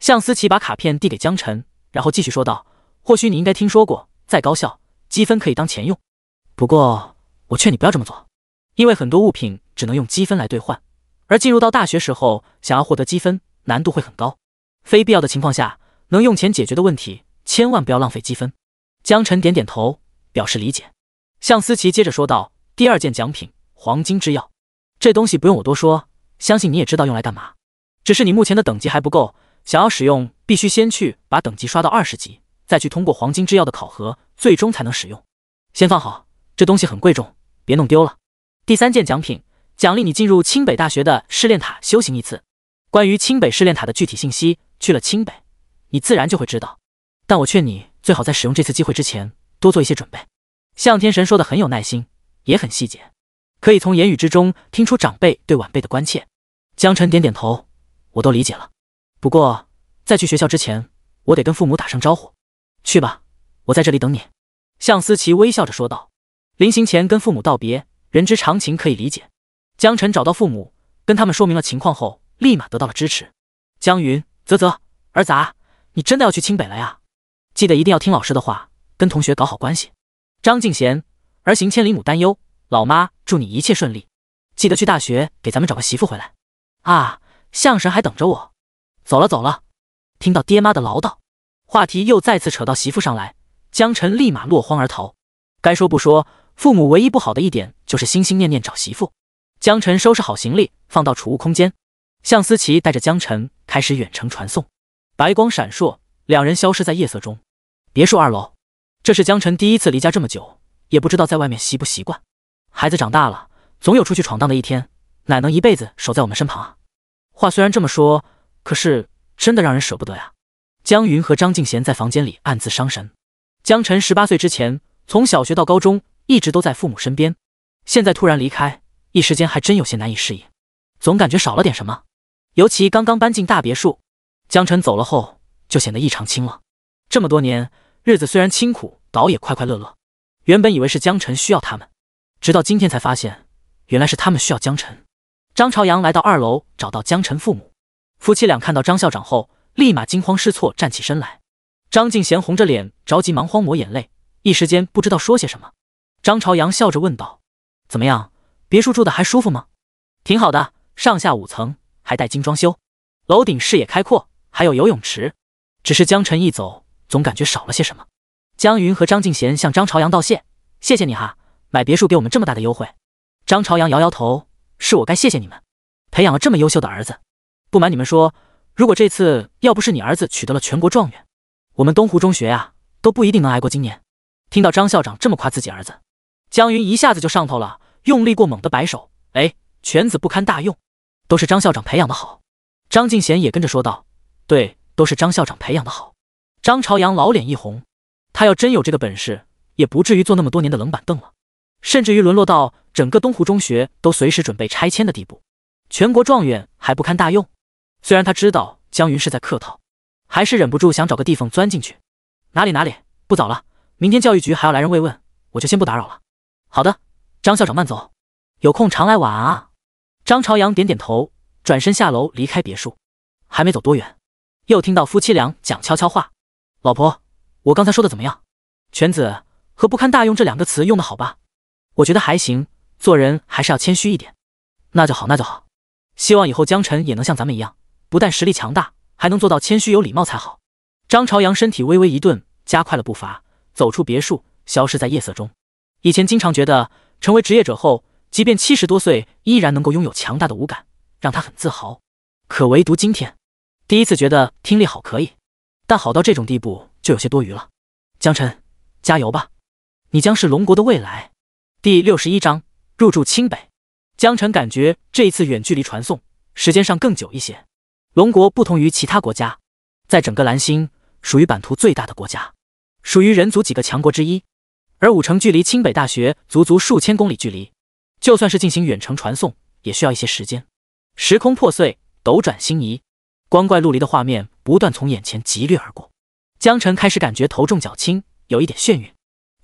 向思琪把卡片递给江晨，然后继续说道：或许你应该听说过，在高校积分可以当钱用，不过我劝你不要这么做，因为很多物品只能用积分来兑换，而进入到大学时候想要获得积分难度会很高，非必要的情况下能用钱解决的问题千万不要浪费积分。江晨点点头表示理解。向思琪接着说道：第2件奖品黄金之钥，这东西不用我多说，相信你也知道用来干嘛，只是你目前的等级还不够，想要使用必须先去把等级刷到20级，再去通过黄金之钥的考核，最终才能使用。先放好，这东西很贵重，别弄丢了。第3件奖品奖励你进入清北大学的试炼塔修行一次。关于清北试炼塔的具体信息，去了清北你自然就会知道，但我劝你最好在使用这次机会之前多做一些准备。向天神说的很有耐心，也很细节，可以从言语之中听出长辈对晚辈的关切。江晨点点头，我都理解了，不过在去学校之前我得跟父母打声招呼。去吧，我在这里等你。向思琪微笑着说道。临行前跟父母道别，人之常情，可以理解。江晨找到父母，跟他们说明了情况后，立马得到了支持。江云，啧，儿子啊，你真的要去清北了呀？记得一定要听老师的话，跟同学搞好关系。张敬贤，儿行千里母担忧，老妈祝你一切顺利，记得去大学给咱们找个媳妇回来啊！向神还等着我。走了。听到爹妈的唠叨，话题又再次扯到媳妇上来，江晨立马落荒而逃。该说不说，父母唯一不好的一点就是心心念念找媳妇。江晨收拾好行李，放到储物空间。向思琪带着江晨开始远程传送，白光闪烁，两人消失在夜色中。别墅2楼，这是江晨第一次离家这么久，也不知道在外面习不习惯。孩子长大了，总有出去闯荡的一天，哪能一辈子守在我们身旁啊？话虽然这么说，可是真的让人舍不得呀。江云和张敬贤在房间里暗自伤神。江晨18岁之前，从小学到高中一直都在父母身边，现在突然离开，一时间还真有些难以适应，总感觉少了点什么。尤其刚刚搬进大别墅，江晨走了后就显得异常清了。这么多年，日子虽然清苦，倒也快快乐乐。原本以为是江晨需要他们，直到今天才发现，原来是他们需要江晨。张朝阳来到2楼，找到江晨父母。夫妻俩看到张校长后，立马惊慌失措站起身来。张敬贤红着脸，着急忙慌抹眼泪，一时间不知道说些什么。张朝阳笑着问道：怎么样，别墅住的还舒服吗？挺好的，上下5层，还带精装修，楼顶视野开阔，还有游泳池。只是江晨一走，总感觉少了些什么。江云和张敬贤向张朝阳道谢：谢谢你哈，买别墅给我们这么大的优惠。张朝阳摇摇头：是我该谢谢你们，培养了这么优秀的儿子。不瞒你们说，如果这次要不是你儿子取得了全国状元，我们东湖中学呀都不一定能挨过今年。听到张校长这么夸自己儿子，江云一下子就上头了，用力过猛的摆手：哎，犬子不堪大用，都是张校长培养的好。张敬贤也跟着说道：对，都是张校长培养的好。张朝阳老脸一红，他要真有这个本事，也不至于坐那么多年的冷板凳了，甚至于沦落到整个东湖中学都随时准备拆迁的地步。全国状元还不堪大用？虽然他知道江云是在客套，还是忍不住想找个地方钻进去。哪里，不早了，明天教育局还要来人慰问，我就先不打扰了。好的，张校长慢走，有空常来玩啊。张朝阳点点头，转身下楼离开别墅。还没走多远，又听到夫妻俩讲悄悄话：老婆，我刚才说的怎么样？犬子和不堪大用这2个词用的好吧？我觉得还行，做人还是要谦虚一点。那就好。希望以后江晨也能像咱们一样，不但实力强大，还能做到谦虚有礼貌才好。张朝阳身体微微一顿，加快了步伐，走出别墅，消失在夜色中。以前经常觉得成为职业者后，即便70多岁依然能够拥有强大的五感，让他很自豪。可唯独今天，第一次觉得听力好可以，但好到这种地步就有些多余了。江晨，加油吧，你将是龙国的未来。第61章入住清北。江晨感觉这一次远距离传送时间上更久一些。龙国不同于其他国家，在整个蓝星属于版图最大的国家，属于人族几个强国之一，而武城距离清北大学足数千公里距离，就算是进行远程传送也需要一些时间。时空破碎，斗转星移，光怪陆离的画面不断从眼前疾掠而过，江晨开始感觉头重脚轻，有一点眩晕。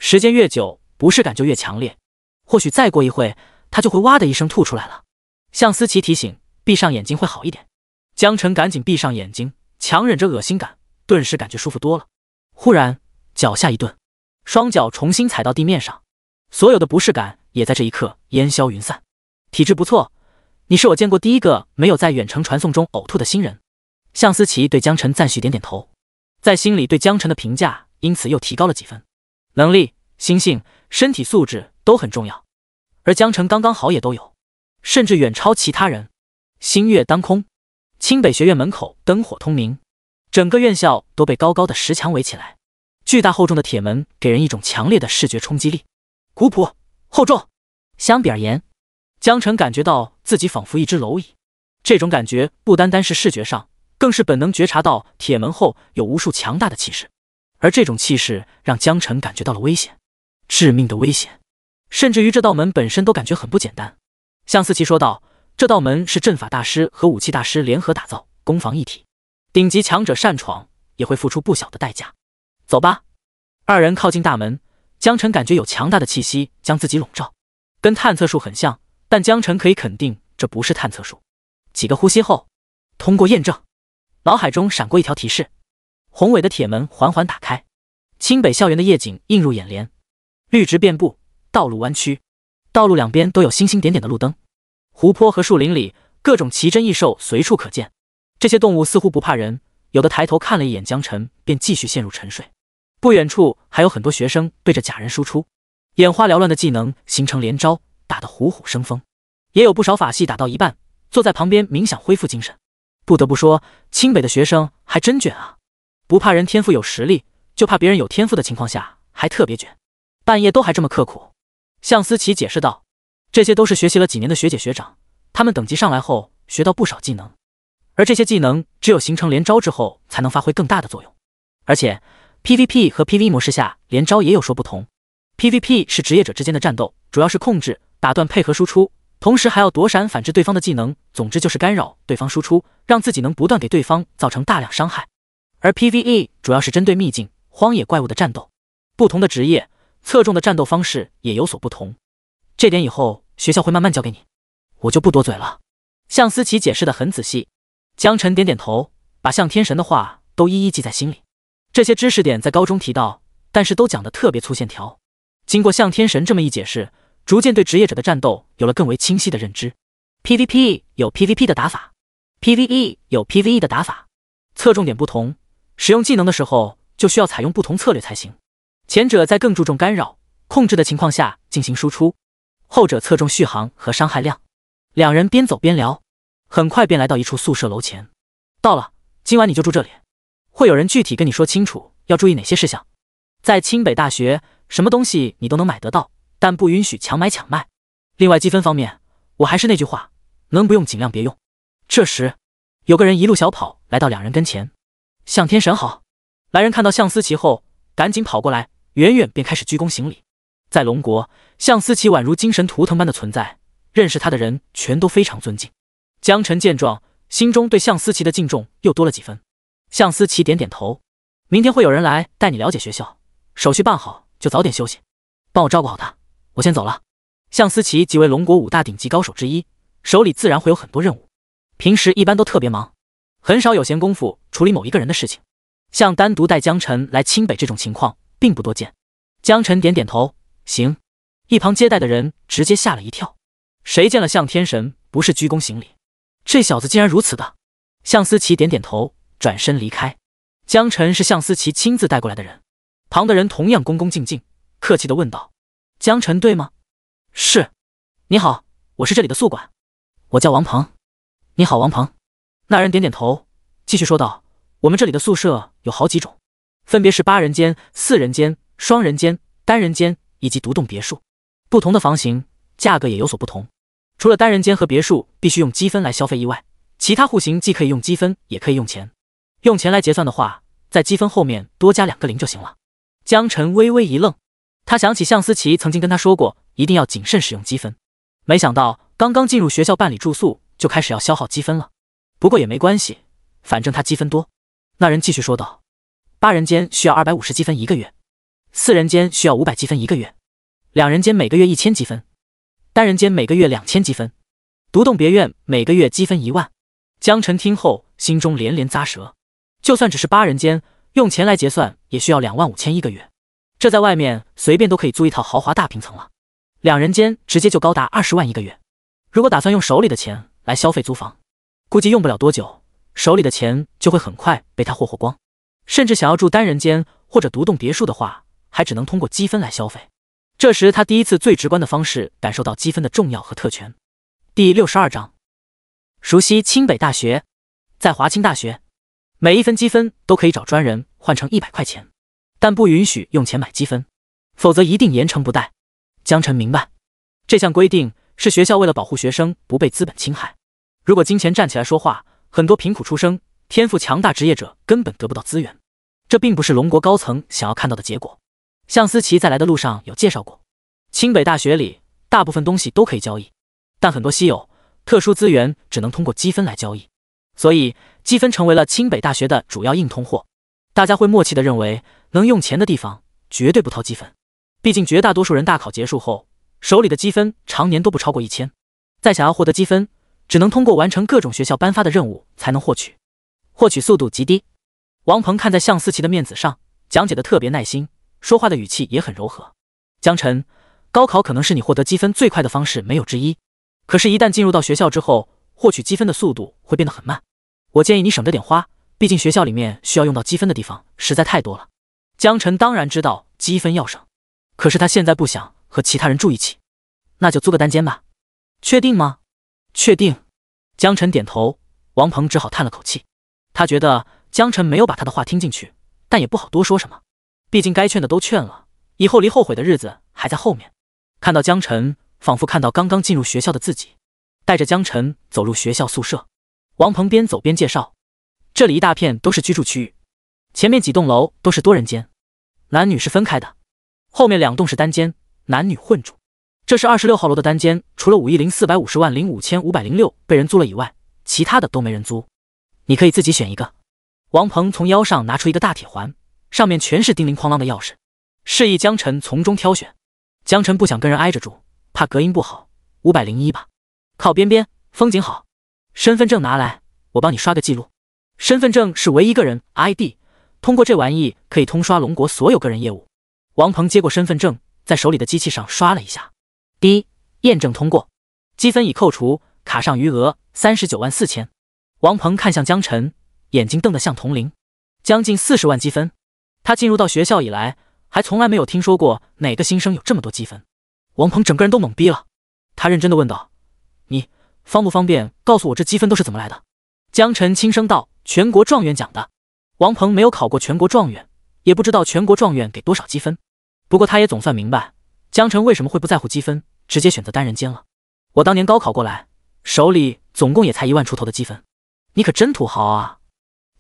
时间越久，不适感就越强烈，或许再过一会，他就会哇的一声吐出来了。向思琪提醒，闭上眼睛会好一点。江晨赶紧闭上眼睛，强忍着恶心感，顿时感觉舒服多了。忽然，脚下一顿，双脚重新踩到地面上，所有的不适感也在这一刻烟消云散。体质不错，你是我见过第一个没有在远程传送中呕吐的新人。向思琪对江晨赞许点点头，在心里对江晨的评价因此又提高了几分。能力、心性、身体素质都很重要，而江晨刚刚好也都有，甚至远超其他人。星月当空，清北学院门口灯火通明，整个院校都被高高的石墙围起来，巨大厚重的铁门给人一种强烈的视觉冲击力。古朴厚重，相比而言，江晨感觉到自己仿佛一只蝼蚁。这种感觉不单单是视觉上，更是本能觉察到铁门后有无数强大的气势，而这种气势让江晨感觉到了危险，致命的危险，甚至于这道门本身都感觉很不简单。向思琪说道，这道门是阵法大师和武器大师联合打造，攻防一体，顶级强者擅闯也会付出不小的代价。走吧。二人靠近大门，江晨感觉有强大的气息将自己笼罩，跟探测术很像，但江晨可以肯定这不是探测术。几个呼吸后，通过验证，脑海中闪过一条提示，宏伟的铁门缓缓打开，清北校园的夜景映入眼帘，绿植遍布，道路弯曲，道路两边都有星星点点的路灯，湖泊和树林里各种奇珍异兽随处可见。这些动物似乎不怕人，有的抬头看了一眼江晨，便继续陷入沉睡。不远处还有很多学生对着假人输出，眼花缭乱的技能形成连招，打得虎虎生风，也有不少法系打到一半，坐在旁边冥想恢复精神。不得不说，清北的学生还真卷啊，不怕人天赋有实力，就怕别人有天赋的情况下还特别卷，半夜都还这么刻苦。向思琪解释道，这些都是学习了几年的学姐学长，他们等级上来后学到不少技能，而这些技能只有形成连招之后才能发挥更大的作用。而且 PVP 和 PVE 模式下连招也有所不同， PVP 是职业者之间的战斗，主要是控制、打断、配合输出，同时还要躲闪反制对方的技能，总之就是干扰对方输出，让自己能不断给对方造成大量伤害。而 PVE 主要是针对秘境、荒野怪物的战斗，不同的职业侧重的战斗方式也有所不同，这点以后学校会慢慢教给你，我就不多嘴了。向思琪解释得很仔细，江晨点点头，把向天神的话都一一记在心里。这些知识点在高中提到，但是都讲得特别粗线条。经过向天神这么一解释，逐渐对职业者的战斗有了更为清晰的认知。PVP 有 PVP 的打法， PVE 有 PVE 的打法，侧重点不同，使用技能的时候就需要采用不同策略才行。前者在更注重干扰、控制的情况下进行输出，后者侧重续航和伤害量。两人边走边聊，很快便来到一处宿舍楼前。到了，今晚你就住这里，会有人具体跟你说清楚要注意哪些事项。在清北大学，什么东西你都能买得到，但不允许强买强卖。另外积分方面，我还是那句话，能不用尽量别用。这时，有个人一路小跑来到两人跟前。向天神好。来人看到向思琪后，赶紧跑过来，远远便开始鞠躬行礼。在龙国，向思琪宛如精神图腾般的存在，认识他的人全都非常尊敬。江晨见状，心中对向思琪的敬重又多了几分。向思琪点点头，明天会有人来带你了解学校，手续办好就早点休息，帮我照顾好他，我先走了。向思琪即为龙国5大顶级高手之一，手里自然会有很多任务，平时一般都特别忙，很少有闲工夫处理某一个人的事情。像单独带江晨来清北这种情况并不多见。江晨点点头，行。一旁接待的人直接吓了一跳，谁见了向天神不是鞠躬行礼？这小子竟然如此的。向思琪点点头，转身离开。江晨是向思琪亲自带过来的人，旁的人同样恭恭敬敬，客气地问道：江晨对吗？是。你好，我是这里的宿管，我叫王鹏。你好，王鹏。那人点点头，继续说道：我们这里的宿舍有好几种，分别是8人间、4人间、双人间、单人间以及独栋别墅，不同的房型价格也有所不同。除了单人间和别墅必须用积分来消费以外，其他户型既可以用积分也可以用钱。用钱来结算的话，在积分后面多加2个0就行了。江晨微微一愣，他想起向思琪曾经跟他说过一定要谨慎使用积分，没想到刚刚进入学校办理住宿就开始要消耗积分了。不过也没关系，反正他积分多。那人继续说道：8人间需要250积分1个月，4人间需要500积分1个月，2人间每个月1000积分，单人间每个月2000积分，独栋别院每个月积分1万。江晨听后心中连连咂舌，就算只是8人间，用钱来结算也需要25100一个月，这在外面随便都可以租一套豪华大平层了。2人间直接就高达20万一个月。如果打算用手里的钱来消费租房，估计用不了多久，手里的钱就会很快被他霍霍光。甚至想要住单人间或者独栋别墅的话，还只能通过积分来消费。这时他第一次最直观的方式感受到积分的重要和特权。第62章，熟悉清北大学。在华清大学，每1分积分都可以找专人换成100块钱，但不允许用钱买积分，否则一定严惩不贷。江晨明白，这项规定是学校为了保护学生不被资本侵害。如果金钱站起来说话，很多贫苦出身、天赋强大职业者根本得不到资源，这并不是龙国高层想要看到的结果。向思琪在来的路上有介绍过，清北大学里大部分东西都可以交易，但很多稀有、特殊资源只能通过积分来交易，所以积分成为了清北大学的主要硬通货。大家会默契地认为，能用钱的地方绝对不掏积分，毕竟绝大多数人大考结束后，手里的积分常年都不超过1000，再想要获得积分，只能通过完成各种学校颁发的任务才能获取，速度极低。王鹏看在向思琪的面子上，讲解的特别耐心，说话的语气也很柔和。江晨，高考可能是你获得积分最快的方式没有之一，可是一旦进入到学校之后，获取积分的速度会变得很慢。我建议你省着点花，毕竟学校里面需要用到积分的地方实在太多了。江晨当然知道积分要省，可是他现在不想和其他人住一起，那就租个单间吧。确定吗？确定。江晨点头，王鹏只好叹了口气。他觉得江晨没有把他的话听进去，但也不好多说什么，毕竟该劝的都劝了，以后离后悔的日子还在后面。看到江晨，仿佛看到刚刚进入学校的自己，带着江晨走入学校宿舍。王鹏边走边介绍，这里一大片都是居住区域，前面几栋楼都是多人间，男女是分开的，后面2栋是单间，男女混住。这是26号楼的单间，除了50450万0556被人租了以外，其他的都没人租。你可以自己选一个。王鹏从腰上拿出一个大铁环，上面全是叮铃哐啷的钥匙，示意江晨从中挑选。江晨不想跟人挨着住，怕隔音不好，501吧。靠边边，风景好。身份证拿来，我帮你刷个记录。身份证是唯一个人 ID， 通过这玩意可以通刷龙国所有个人业务。王鹏接过身份证，在手里的机器上刷了一下，验证通过，积分已扣除，卡上余额39万4千。王鹏看向江晨，眼睛瞪得像铜铃，将近40万积分。他进入到学校以来，还从来没有听说过哪个新生有这么多积分。王鹏整个人都懵逼了，他认真地问道：你方不方便告诉我这积分都是怎么来的？江晨轻声道：全国状元奖的。王鹏没有考过全国状元，也不知道全国状元给多少积分，不过他也总算明白江晨为什么会不在乎积分，直接选择单人间了。我当年高考过来，手里总共也才1万出头的积分，你可真土豪啊，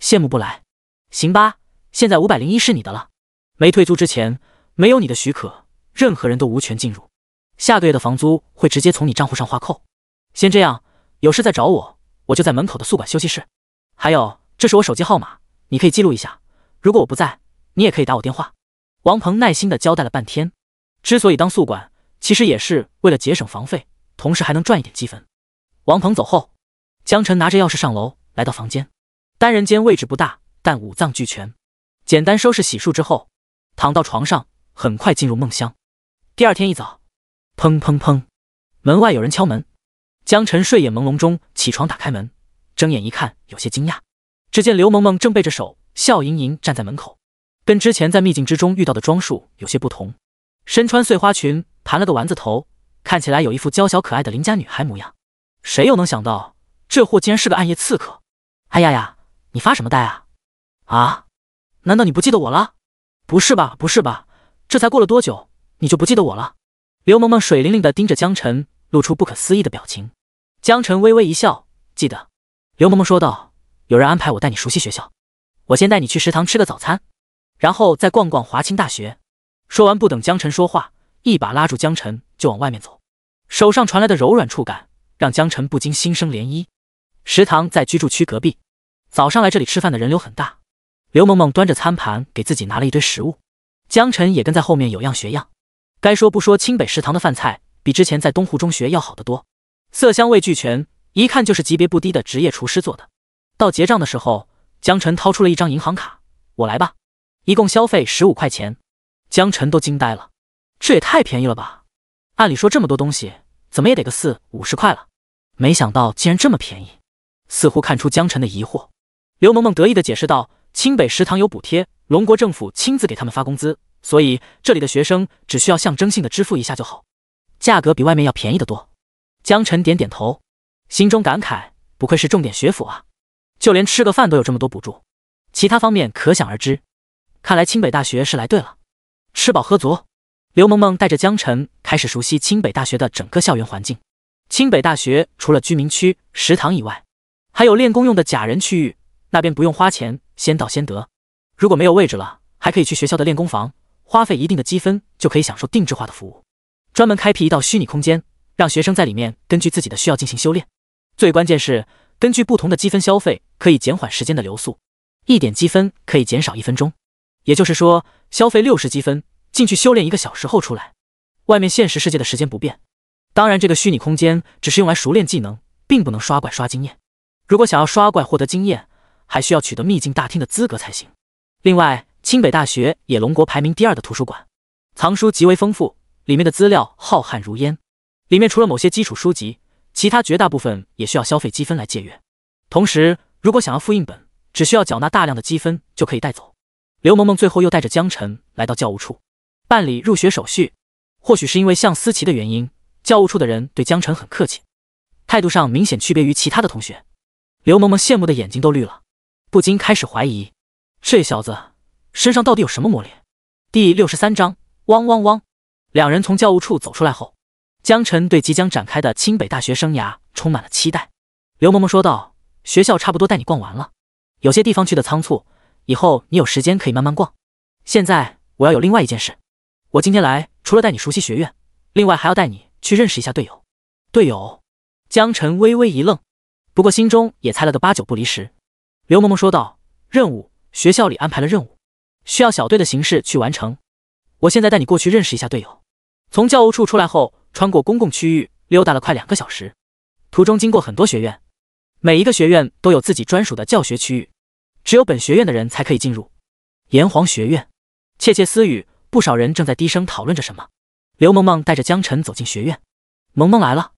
羡慕不来。行吧，现在501是你的了，没退租之前，没有你的许可，任何人都无权进入，下个月的房租会直接从你账户上划扣。先这样，有事再找我，我就在门口的宿管休息室。还有，这是我手机号码，你可以记录一下，如果我不在，你也可以打我电话。王鹏耐心地交代了半天，之所以当宿管，其实也是为了节省房费，同时还能赚一点积分。王鹏走后，江晨拿着钥匙上楼，来到房间。单人间位置不大，但五脏俱全。简单收拾洗漱之后，躺到床上，很快进入梦乡。第二天一早，砰砰砰，门外有人敲门。江晨睡眼朦胧中起床，打开门，睁眼一看，有些惊讶。只见刘萌萌正背着手，笑盈盈站在门口，跟之前在秘境之中遇到的装束有些不同。身穿碎花裙，盘了个丸子头，看起来有一副娇小可爱的邻家女孩模样。谁又能想到，这货竟然是个暗夜刺客？哎呀呀，你发什么呆啊？啊？难道你不记得我了？不是吧，不是吧，这才过了多久，你就不记得我了？刘萌萌水灵灵地盯着江晨，露出不可思议的表情。江晨微微一笑，记得。刘萌萌说道，有人安排我带你熟悉学校，我先带你去食堂吃个早餐，然后再逛逛华清大学。说完不等江晨说话，一把拉住江晨就往外面走，手上传来的柔软触感让江晨不禁心生涟漪。食堂在居住区隔壁，早上来这里吃饭的人流很大。刘萌萌端着餐盘给自己拿了一堆食物，江晨也跟在后面有样学样。该说不说，清北食堂的饭菜比之前在东湖中学要好得多，色香味俱全，一看就是级别不低的职业厨师做的。到结账的时候，江晨掏出了一张银行卡，我来吧，一共消费15块钱。江晨都惊呆了，这也太便宜了吧！按理说这么多东西，怎么也得个40-50块了，没想到竟然这么便宜。似乎看出江晨的疑惑，刘萌萌得意地解释道：清北食堂有补贴，龙国政府亲自给他们发工资，所以这里的学生只需要象征性的支付一下就好，价格比外面要便宜得多。江晨点点头，心中感慨，不愧是重点学府啊，就连吃个饭都有这么多补助，其他方面可想而知。看来清北大学是来对了。吃饱喝足，刘萌萌带着江晨开始熟悉清北大学的整个校园环境。清北大学除了居民区、食堂以外，还有练功用的假人区域，那边不用花钱，先到先得。如果没有位置了，还可以去学校的练功房，花费一定的积分就可以享受定制化的服务。专门开辟一道虚拟空间，让学生在里面根据自己的需要进行修炼。最关键是，根据不同的积分消费，可以减缓时间的流速，1点积分可以减少1分钟。也就是说，消费60积分，进去修炼1个小时后出来。外面现实世界的时间不变。当然，这个虚拟空间只是用来熟练技能，并不能刷怪刷经验。如果想要刷怪获得经验，还需要取得秘境大厅的资格才行。另外，清北大学也龙国排名第2的图书馆，藏书极为丰富，里面的资料浩瀚如烟。里面除了某些基础书籍，其他绝大部分也需要消费积分来借阅。同时，如果想要复印本，只需要缴纳大量的积分就可以带走。刘萌萌最后又带着江晨来到教务处办理入学手续。或许是因为向思琪的原因，教务处的人对江晨很客气，态度上明显区别于其他的同学。刘萌萌羡慕的眼睛都绿了，不禁开始怀疑这小子身上到底有什么魔力。第63章汪汪汪。两人从教务处走出来后，江晨对即将展开的清北大学生涯充满了期待。刘萌萌说道：学校差不多带你逛完了，有些地方去的仓促，以后你有时间可以慢慢逛。现在我要有另外一件事，我今天来除了带你熟悉学院，另外还要带你去认识一下队友。队友？江晨微微一愣，不过心中也猜了个8-9不离10。刘萌萌说道：任务，学校里安排了任务，需要小队的形式去完成。我现在带你过去认识一下队友。从教务处出来后，穿过公共区域，溜达了快2个小时，途中经过很多学院，每一个学院都有自己专属的教学区域，只有本学院的人才可以进入。炎黄学院，窃窃私语，不少人正在低声讨论着什么。刘萌萌带着江晨走进学院。萌萌来了。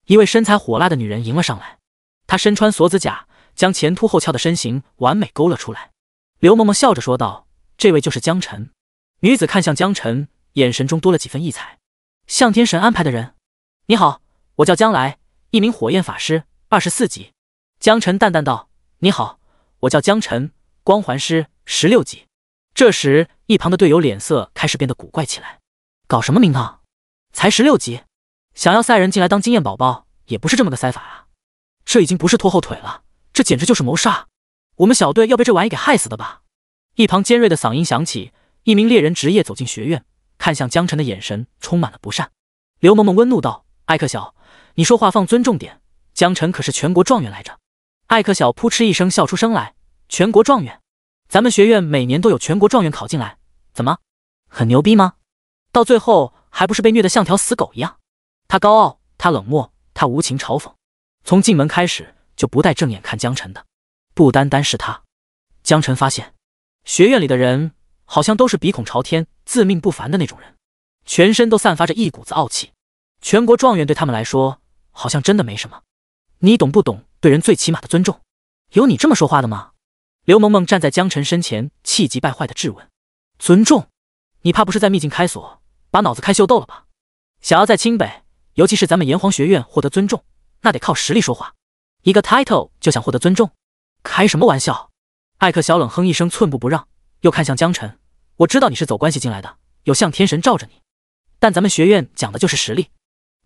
一位身材火辣的女人迎了上来，她身穿锁子甲，将前凸后翘的身形完美勾了出来。刘萌萌笑着说道：这位就是江晨。女子看向江晨，眼神中多了几分异彩。向天神安排的人。你好，我叫江来，一名火焰法师，24级。江晨淡淡道：你好，我叫江晨，光环师，16级。这时一旁的队友脸色开始变得古怪起来，搞什么名堂？才16级，想要塞人进来当经验宝宝，也不是这么个塞法啊！这已经不是拖后腿了，这简直就是谋杀！我们小队要被这玩意给害死的吧？一旁尖锐的嗓音响起，一名猎人职业走进学院，看向江晨的眼神充满了不善。刘萌萌温怒道：艾克小，你说话放尊重点，江晨可是全国状元来着。艾克小扑哧一声笑出声来：全国状元？咱们学院每年都有全国状元考进来，怎么很牛逼吗？到最后还不是被虐得像条死狗一样？他高傲，他冷漠，他无情嘲讽，从进门开始就不带正眼看江晨的。不单单是他，江晨发现学院里的人好像都是鼻孔朝天、自命不凡的那种人，全身都散发着一股子傲气。全国状元对他们来说好像真的没什么。你懂不懂对人最起码的尊重？有你这么说话的吗？刘萌萌站在江晨身前，气急败坏地质问：尊重？你怕不是在秘境开锁，把脑子开秀逗了吧？想要在清北，尤其是咱们炎黄学院获得尊重，那得靠实力说话。一个 title 就想获得尊重？开什么玩笑！艾克小冷哼一声，寸步不让，又看向江晨：我知道你是走关系进来的，有向天神罩着你，但咱们学院讲的就是实力。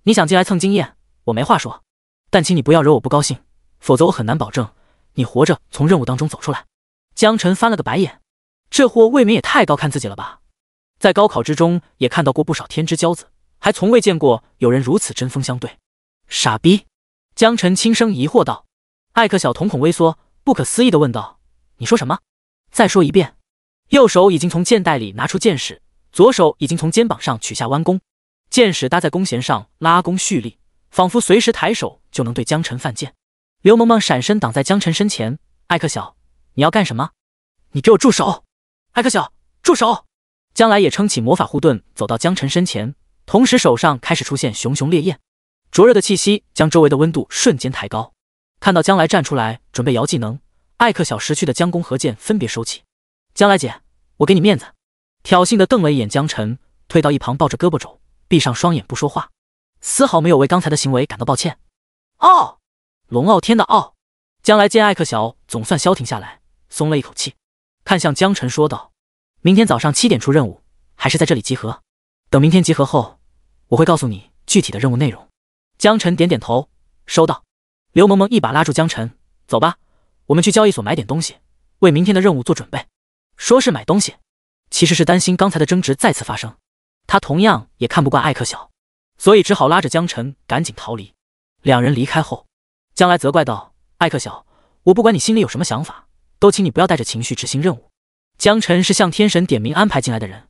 你想进来蹭经验，我没话说，但请你不要惹我不高兴，否则我很难保证你活着从任务当中走出来。江晨翻了个白眼，这货未免也太高看自己了吧？在高考之中也看到过不少天之骄子，还从未见过有人如此针锋相对。傻逼！江晨轻声疑惑道。艾克小瞳孔微缩，不可思议地问道：“你说什么？再说一遍。”右手已经从剑袋里拿出剑矢，左手已经从肩膀上取下弯弓，剑矢搭在弓弦上，拉弓蓄力，仿佛随时抬手就能对江晨犯剑。刘萌萌闪身挡在江晨身前：“艾克小，你要干什么？你给我住手！艾克小，住手！”江来也撑起魔法护盾，走到江晨身前，同时手上开始出现熊熊烈焰，灼热的气息将周围的温度瞬间抬高。看到江来站出来准备摇技能，艾克小识趣的将弓和剑分别收起。江来姐，我给你面子。挑衅的瞪了一眼江晨，退到一旁抱着胳膊肘，闭上双眼不说话，丝毫没有为刚才的行为感到抱歉。傲，龙傲天的傲。江来见艾克小总算消停下来，松了一口气，看向江晨说道：“明天早上7点出任务，还是在这里集合。等明天集合后，我会告诉你具体的任务内容。”江晨点点头，收到。刘萌萌一把拉住江晨：“走吧，我们去交易所买点东西，为明天的任务做准备。”说是买东西，其实是担心刚才的争执再次发生。他同样也看不惯艾克小，所以只好拉着江晨赶紧逃离。两人离开后，江来责怪道：“艾克小，我不管你心里有什么想法，都请你不要带着情绪执行任务。江晨是向天神点名安排进来的人，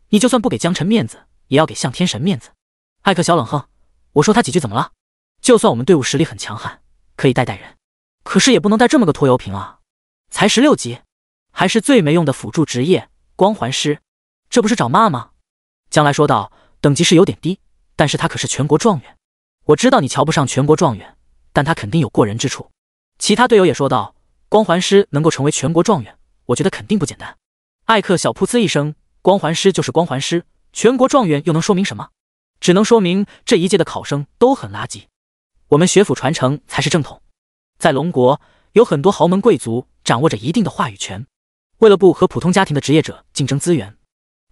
你就算不给江晨面子，也要给向天神面子。”艾克小冷哼：“我说他几句怎么了？就算我们队伍实力很强悍，可以带人，可是也不能带这么个拖油瓶啊！才16级，还是最没用的辅助职业光环师，这不是找骂吗？”江来说道：“等级是有点低，但是他可是全国状元。我知道你瞧不上全国状元，但他肯定有过人之处。”其他队友也说道：“光环师能够成为全国状元，我觉得肯定不简单。”艾克小噗呲一声：“光环师就是光环师，全国状元又能说明什么？只能说明这一届的考生都很垃圾。我们学府传承才是正统。在龙国，有很多豪门贵族掌握着一定的话语权，为了不和普通家庭的职业者竞争资源，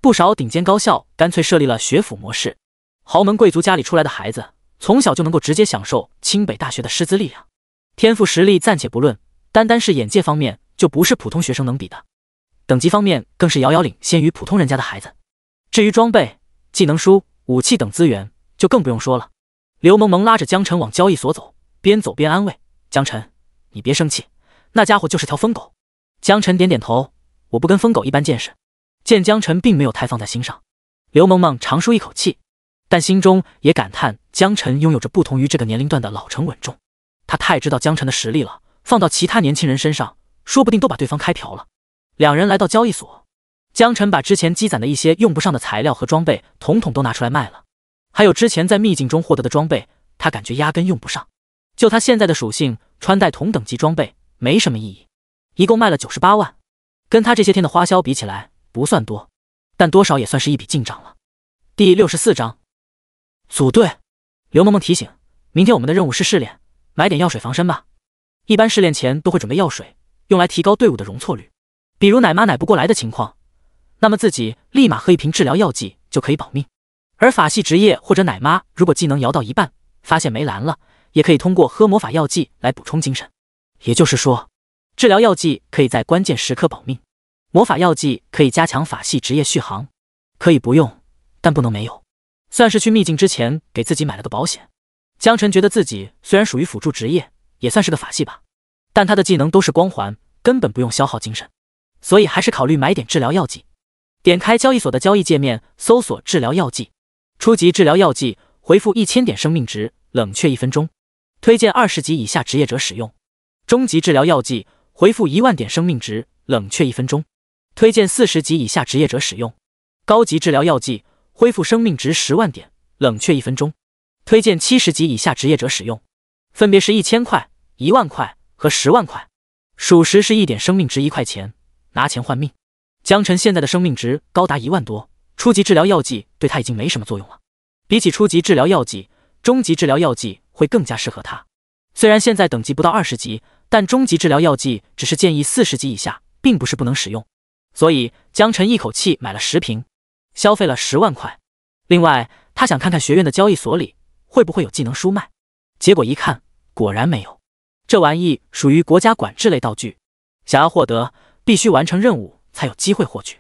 不少顶尖高校干脆设立了学府模式。豪门贵族家里出来的孩子，从小就能够直接享受清北大学的师资力量，天赋实力暂且不论，单单是眼界方面就不是普通学生能比的。等级方面更是遥遥领先于普通人家的孩子。至于装备、技能书、武器等资源，就更不用说了。”刘萌萌拉着江晨往交易所走，边走边安慰：“江晨，你别生气，那家伙就是条疯狗。”江晨点点头：“我不跟疯狗一般见识。”见江晨并没有太放在心上，刘萌萌长舒一口气，但心中也感叹江晨拥有着不同于这个年龄段的老成稳重。他太知道江晨的实力了，放到其他年轻人身上，说不定都把对方开瓢了。两人来到交易所，江晨把之前积攒的一些用不上的材料和装备统统都拿出来卖了，还有之前在秘境中获得的装备，他感觉压根用不上。就他现在的属性，穿戴同等级装备没什么意义，一共卖了98万，跟他这些天的花销比起来不算多，但多少也算是一笔进账了。第64章组队。刘萌萌提醒：“明天我们的任务是试炼，买点药水防身吧。一般试炼前都会准备药水，用来提高队伍的容错率。比如奶妈奶不过来的情况，那么自己立马喝一瓶治疗药剂就可以保命。而法系职业或者奶妈如果技能摇到一半，发现没蓝了，也可以通过喝魔法药剂来补充精神。也就是说，治疗药剂可以在关键时刻保命，魔法药剂可以加强法系职业续航。可以不用，但不能没有，算是去秘境之前给自己买了个保险。”江晨觉得自己虽然属于辅助职业，也算是个法系吧，但他的技能都是光环，根本不用消耗精神，所以还是考虑买点治疗药剂。点开交易所的交易界面，搜索治疗药剂。初级治疗药剂，回复1000点生命值，冷却1分钟，推荐20级以下职业者使用。中级治疗药剂，回复1万点生命值，冷却1分钟，推荐40级以下职业者使用。高级治疗药剂，恢复生命值10万点，冷却1分钟，推荐70级以下职业者使用。分别是1000块、1万块和10万块，属实是1点生命值1块钱，拿钱换命。江晨现在的生命值高达1万多，初级治疗药剂对他已经没什么作用了。比起初级治疗药剂，中级治疗药剂会更加适合他。虽然现在等级不到20级，但中级治疗药剂只是建议40级以下，并不是不能使用。所以江晨一口气买了10瓶，消费了10万块。另外，他想看看学院的交易所里会不会有技能书卖，结果一看，果然没有。这玩意属于国家管制类道具，想要获得，必须完成任务才有机会获取。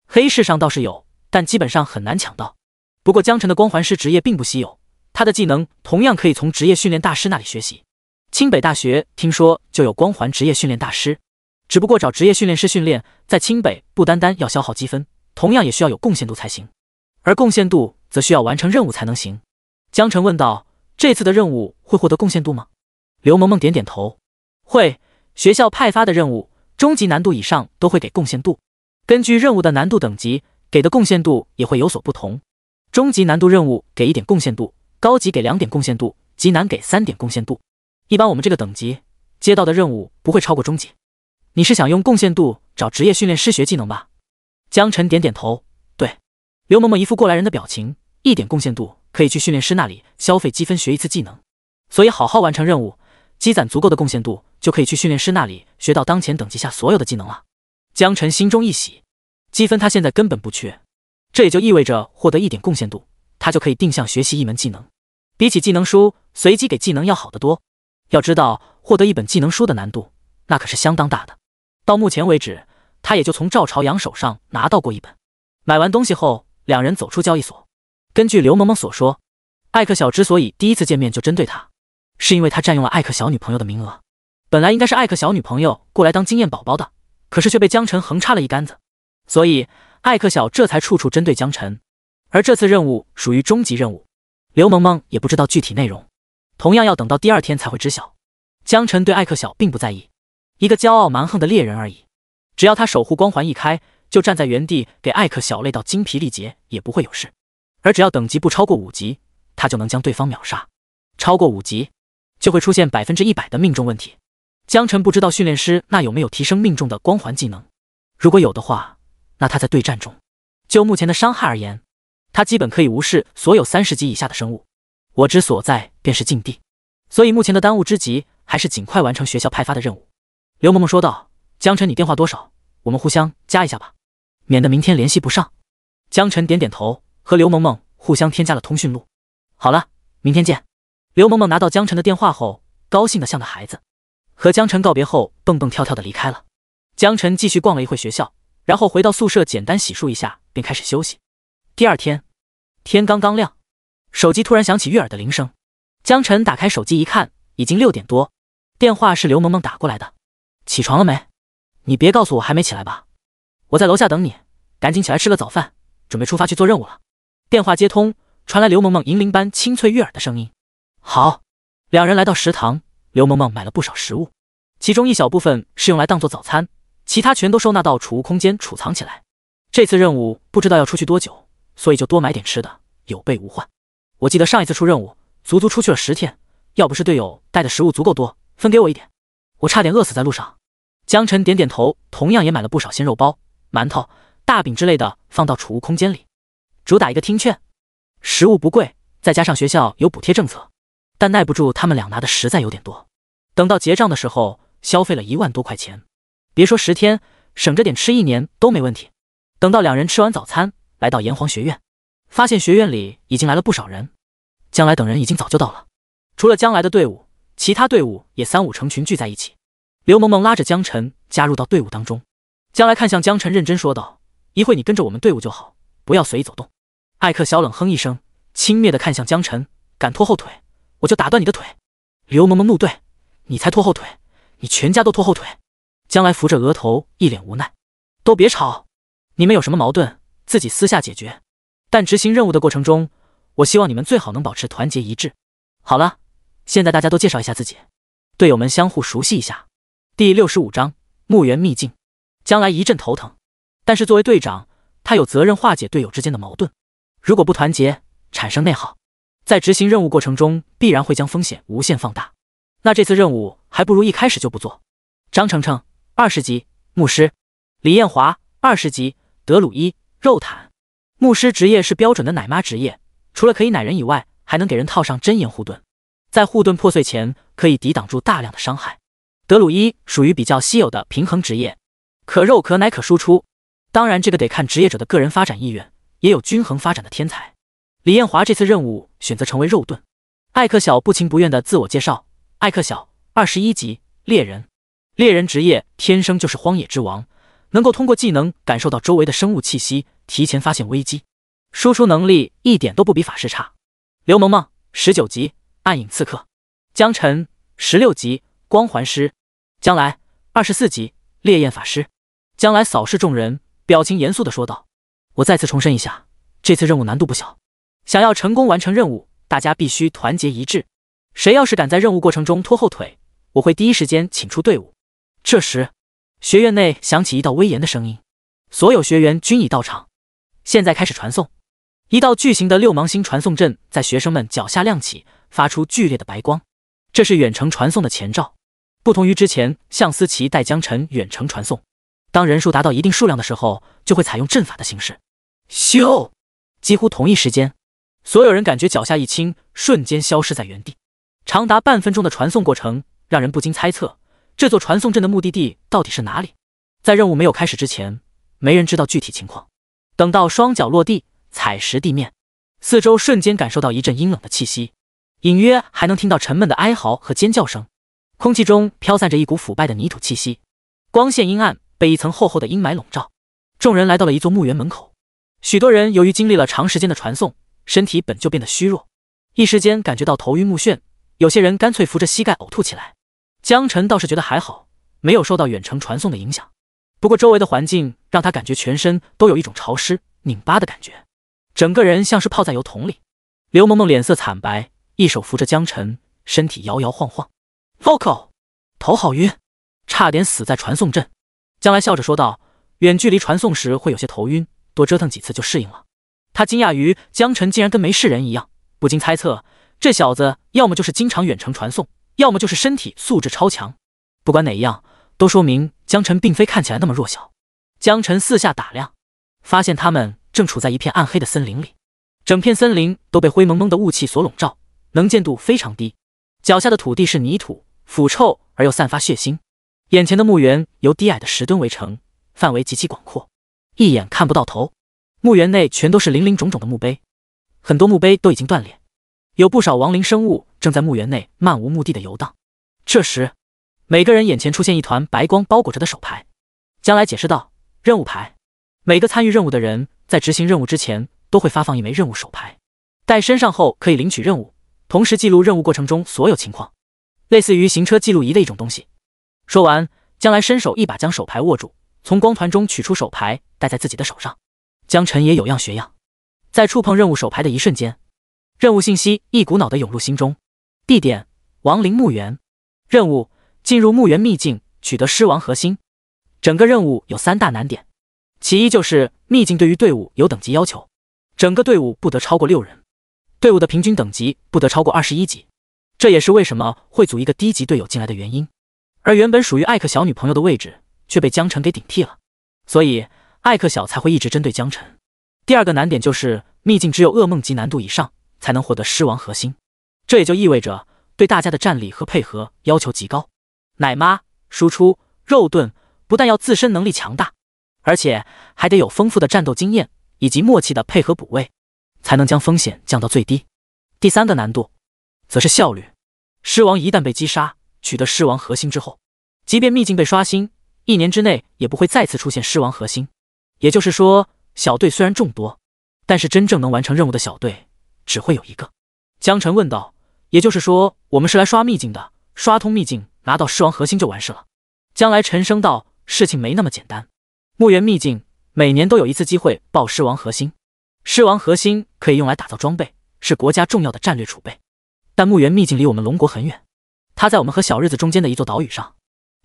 黑市上倒是有，但基本上很难抢到。不过江晨的光环师职业并不稀有，他的技能同样可以从职业训练大师那里学习。清北大学听说就有光环职业训练大师，只不过找职业训练师训练，在清北不单单要消耗积分，同样也需要有贡献度才行，而贡献度则需要完成任务才能行。江晨问道：“这次的任务会获得贡献度吗？”刘萌萌点点头：“会，学校派发的任务，中级难度以上都会给贡献度，根据任务的难度等级，给的贡献度也会有所不同。中级难度任务给1点贡献度，高级给2点贡献度，极难给3点贡献度。一般我们这个等级接到的任务不会超过中级。你是想用贡献度找职业训练师学技能吧？”江晨点点头：“对。”刘萌萌一副过来人的表情，1点贡献度可以去训练师那里消费积分学1次技能，所以好好完成任务，积攒足够的贡献度，就可以去训练师那里学到当前等级下所有的技能了。江晨心中一喜，积分他现在根本不缺，这也就意味着获得1点贡献度，他就可以定向学习一门技能，比起技能书随机给技能要好得多。要知道，获得一本技能书的难度那可是相当大的。到目前为止，他也就从赵朝阳手上拿到过1本。买完东西后，两人走出交易所。根据刘萌萌所说，艾克小之所以第一次见面就针对他，是因为他占用了艾克小女朋友的名额。本来应该是艾克小女朋友过来当经验宝宝的，可是却被江晨横插了一竿子，所以艾克小这才处处针对江晨。而这次任务属于终极任务，刘萌萌也不知道具体内容，同样要等到第2天才会知晓。江晨对艾克小并不在意，一个骄傲蛮横的猎人而已，只要他守护光环一开，就站在原地给艾克小累到精疲力竭也不会有事。而只要等级不超过5级，他就能将对方秒杀。超过5级，就会出现100%的命中问题。江晨不知道训练师那有没有提升命中的光环技能，如果有的话，那他在对战中，就目前的伤害而言，他基本可以无视所有30级以下的生物。我之所在便是禁地，所以目前的当务之急还是尽快完成学校派发的任务。刘萌萌说道：“江晨，你电话多少？我们互相加一下吧，免得明天联系不上。”江晨点点头，和刘萌萌互相添加了通讯录。好了，明天见。刘萌萌拿到江晨的电话后，高兴得像个孩子，和江晨告别后，蹦蹦跳跳的离开了。江晨继续逛了一会学校，然后回到宿舍简单洗漱一下，便开始休息。第2天，天刚刚亮，手机突然响起悦耳的铃声。江晨打开手机一看，已经6点多，电话是刘萌萌打过来的。起床了没？你别告诉我还没起来吧？我在楼下等你，赶紧起来吃个早饭，准备出发去做任务了。电话接通，传来刘萌萌银铃般清脆悦耳的声音。好。两人来到食堂，刘萌萌买了不少食物，其中一小部分是用来当做早餐，其他全都收纳到储物空间储藏起来。这次任务不知道要出去多久，所以就多买点吃的，有备无患。我记得上一次出任务足足出去了10天，要不是队友带的食物足够多，分给我一点，我差点饿死在路上。江晨点点头，同样也买了不少鲜肉包、馒头、大饼之类的放到储物空间里，主打一个听劝。食物不贵，再加上学校有补贴政策，但耐不住他们俩拿的实在有点多。等到结账的时候，消费了1万多块钱，别说10天，省着点吃1年都没问题。等到两人吃完早餐，来到炎黄学院，发现学院里已经来了不少人，江来等人已经早就到了。除了江来的队伍，其他队伍也3、5成群聚在一起。刘萌萌拉着江晨加入到队伍当中。江来看向江晨认真说道：“一会你跟着我们队伍就好，不要随意走动。”艾克小冷哼一声，轻蔑地看向江晨：“敢拖后腿，我就打断你的腿。”刘萌萌怒对：“你才拖后腿，你全家都拖后腿。”江来扶着额头，一脸无奈：“都别吵，你们有什么矛盾自己私下解决，但执行任务的过程中，我希望你们最好能保持团结一致。好了，现在大家都介绍一下自己，队友们相互熟悉一下。”第65章墓园秘境。江来一阵头疼，但是作为队长，他有责任化解队友之间的矛盾。如果不团结，产生内耗，在执行任务过程中必然会将风险无限放大。那这次任务还不如一开始就不做。张程程20级牧师，李艳华20级德鲁伊肉毯。牧师职业是标准的奶妈职业，除了可以奶人以外，还能给人套上真言护盾，在护盾破碎前可以抵挡住大量的伤害。德鲁伊属于比较稀有的平衡职业，可肉可奶可输出，当然这个得看职业者的个人发展意愿，也有均衡发展的天才。李艳华这次任务选择成为肉盾。艾克小不情不愿的自我介绍：艾克小21级猎人。猎人职业天生就是荒野之王，能够通过技能感受到周围的生物气息，提前发现危机，输出能力一点都不比法师差。刘萌萌19级暗影刺客。江晨16级光环师，将来24级烈焰法师。将来扫视众人，表情严肃地说道：“我再次重申一下，这次任务难度不小，想要成功完成任务，大家必须团结一致。谁要是敢在任务过程中拖后腿，我会第一时间请出队伍。”这时，学院内响起一道威严的声音，所有学员均已到场。现在开始传送。一道巨型的六芒星传送阵在学生们脚下亮起，发出剧烈的白光。这是远程传送的前兆，不同于之前向思琪带江晨远程传送，当人数达到一定数量的时候，就会采用阵法的形式。咻！几乎同一时间，所有人感觉脚下一轻，瞬间消失在原地。长达半分钟的传送过程，让人不禁猜测，这座传送阵的目的地到底是哪里？在任务没有开始之前，没人知道具体情况。等到双脚落地，踩实地面，四周瞬间感受到一阵阴冷的气息，隐约还能听到沉闷的哀嚎和尖叫声。空气中飘散着一股腐败的泥土气息，光线阴暗，被一层厚厚的阴霾笼罩。众人来到了一座墓园门口，许多人由于经历了长时间的传送，身体本就变得虚弱，一时间感觉到头晕目眩，有些人干脆扶着膝盖呕吐起来。江晨倒是觉得还好，没有受到远程传送的影响，不过周围的环境让他感觉全身都有一种潮湿拧巴的感觉，整个人像是泡在油桶里。刘萌萌脸色惨白，一手扶着江晨，身体摇摇晃晃。Vocal， 头好晕，差点死在传送阵。将来笑着说道，远距离传送时会有些头晕，多折腾几次就适应了。他惊讶于江晨竟然跟没事人一样，不禁猜测这小子要么就是经常远程传送，要么就是身体素质超强。不管哪一样，都说明江晨并非看起来那么弱小。江晨四下打量，发现他们正处在一片暗黑的森林里，整片森林都被灰蒙蒙的雾气所笼罩，能见度非常低，脚下的土地是泥土，腐臭而又散发血腥。眼前的墓园由低矮的石墩围成，范围极其广阔，一眼看不到头。墓园内全都是林林种种的墓碑，很多墓碑都已经断裂，有不少亡灵生物正在墓园内漫无目的的游荡。这时，每个人眼前出现一团白光包裹着的手牌。将来解释道，任务牌，每个参与任务的人在执行任务之前都会发放一枚任务手牌，带身上后可以领取任务，同时记录任务过程中所有情况，类似于行车记录仪的一种东西。说完，将来伸手一把将手牌握住，从光团中取出手牌戴在自己的手上。江晨也有样学样，在触碰任务手牌的一瞬间，任务信息一股脑地涌入心中。地点：亡灵墓园。任务：进入墓园秘境，取得尸王核心。整个任务有3大难点，其一就是秘境对于队伍有等级要求，整个队伍不得超过6人，队伍的平均等级不得超过21级，这也是为什么会组一个低级队友进来的原因。而原本属于艾克小女朋友的位置却被江晨给顶替了，所以艾克小才会一直针对江晨。第二个难点就是秘境只有噩梦级难度以上才能获得尸王核心，这也就意味着对大家的战力和配合要求极高。奶妈、输出、肉盾不但要自身能力强大，而且还得有丰富的战斗经验以及默契的配合补位，才能将风险降到最低。第3个难度则是效率，尸王一旦被击杀，取得尸王核心之后，即便秘境被刷新，1年之内也不会再次出现尸王核心。也就是说，小队虽然众多，但是真正能完成任务的小队只会有一个。江晨问道，也就是说我们是来刷秘境的，刷通秘境拿到尸王核心就完事了？将来沉声道，事情没那么简单。墓园秘境每年都有一次机会爆尸王核心，尸王核心可以用来打造装备，是国家重要的战略储备。但墓园秘境离我们龙国很远，它在我们和小日子中间的一座岛屿上，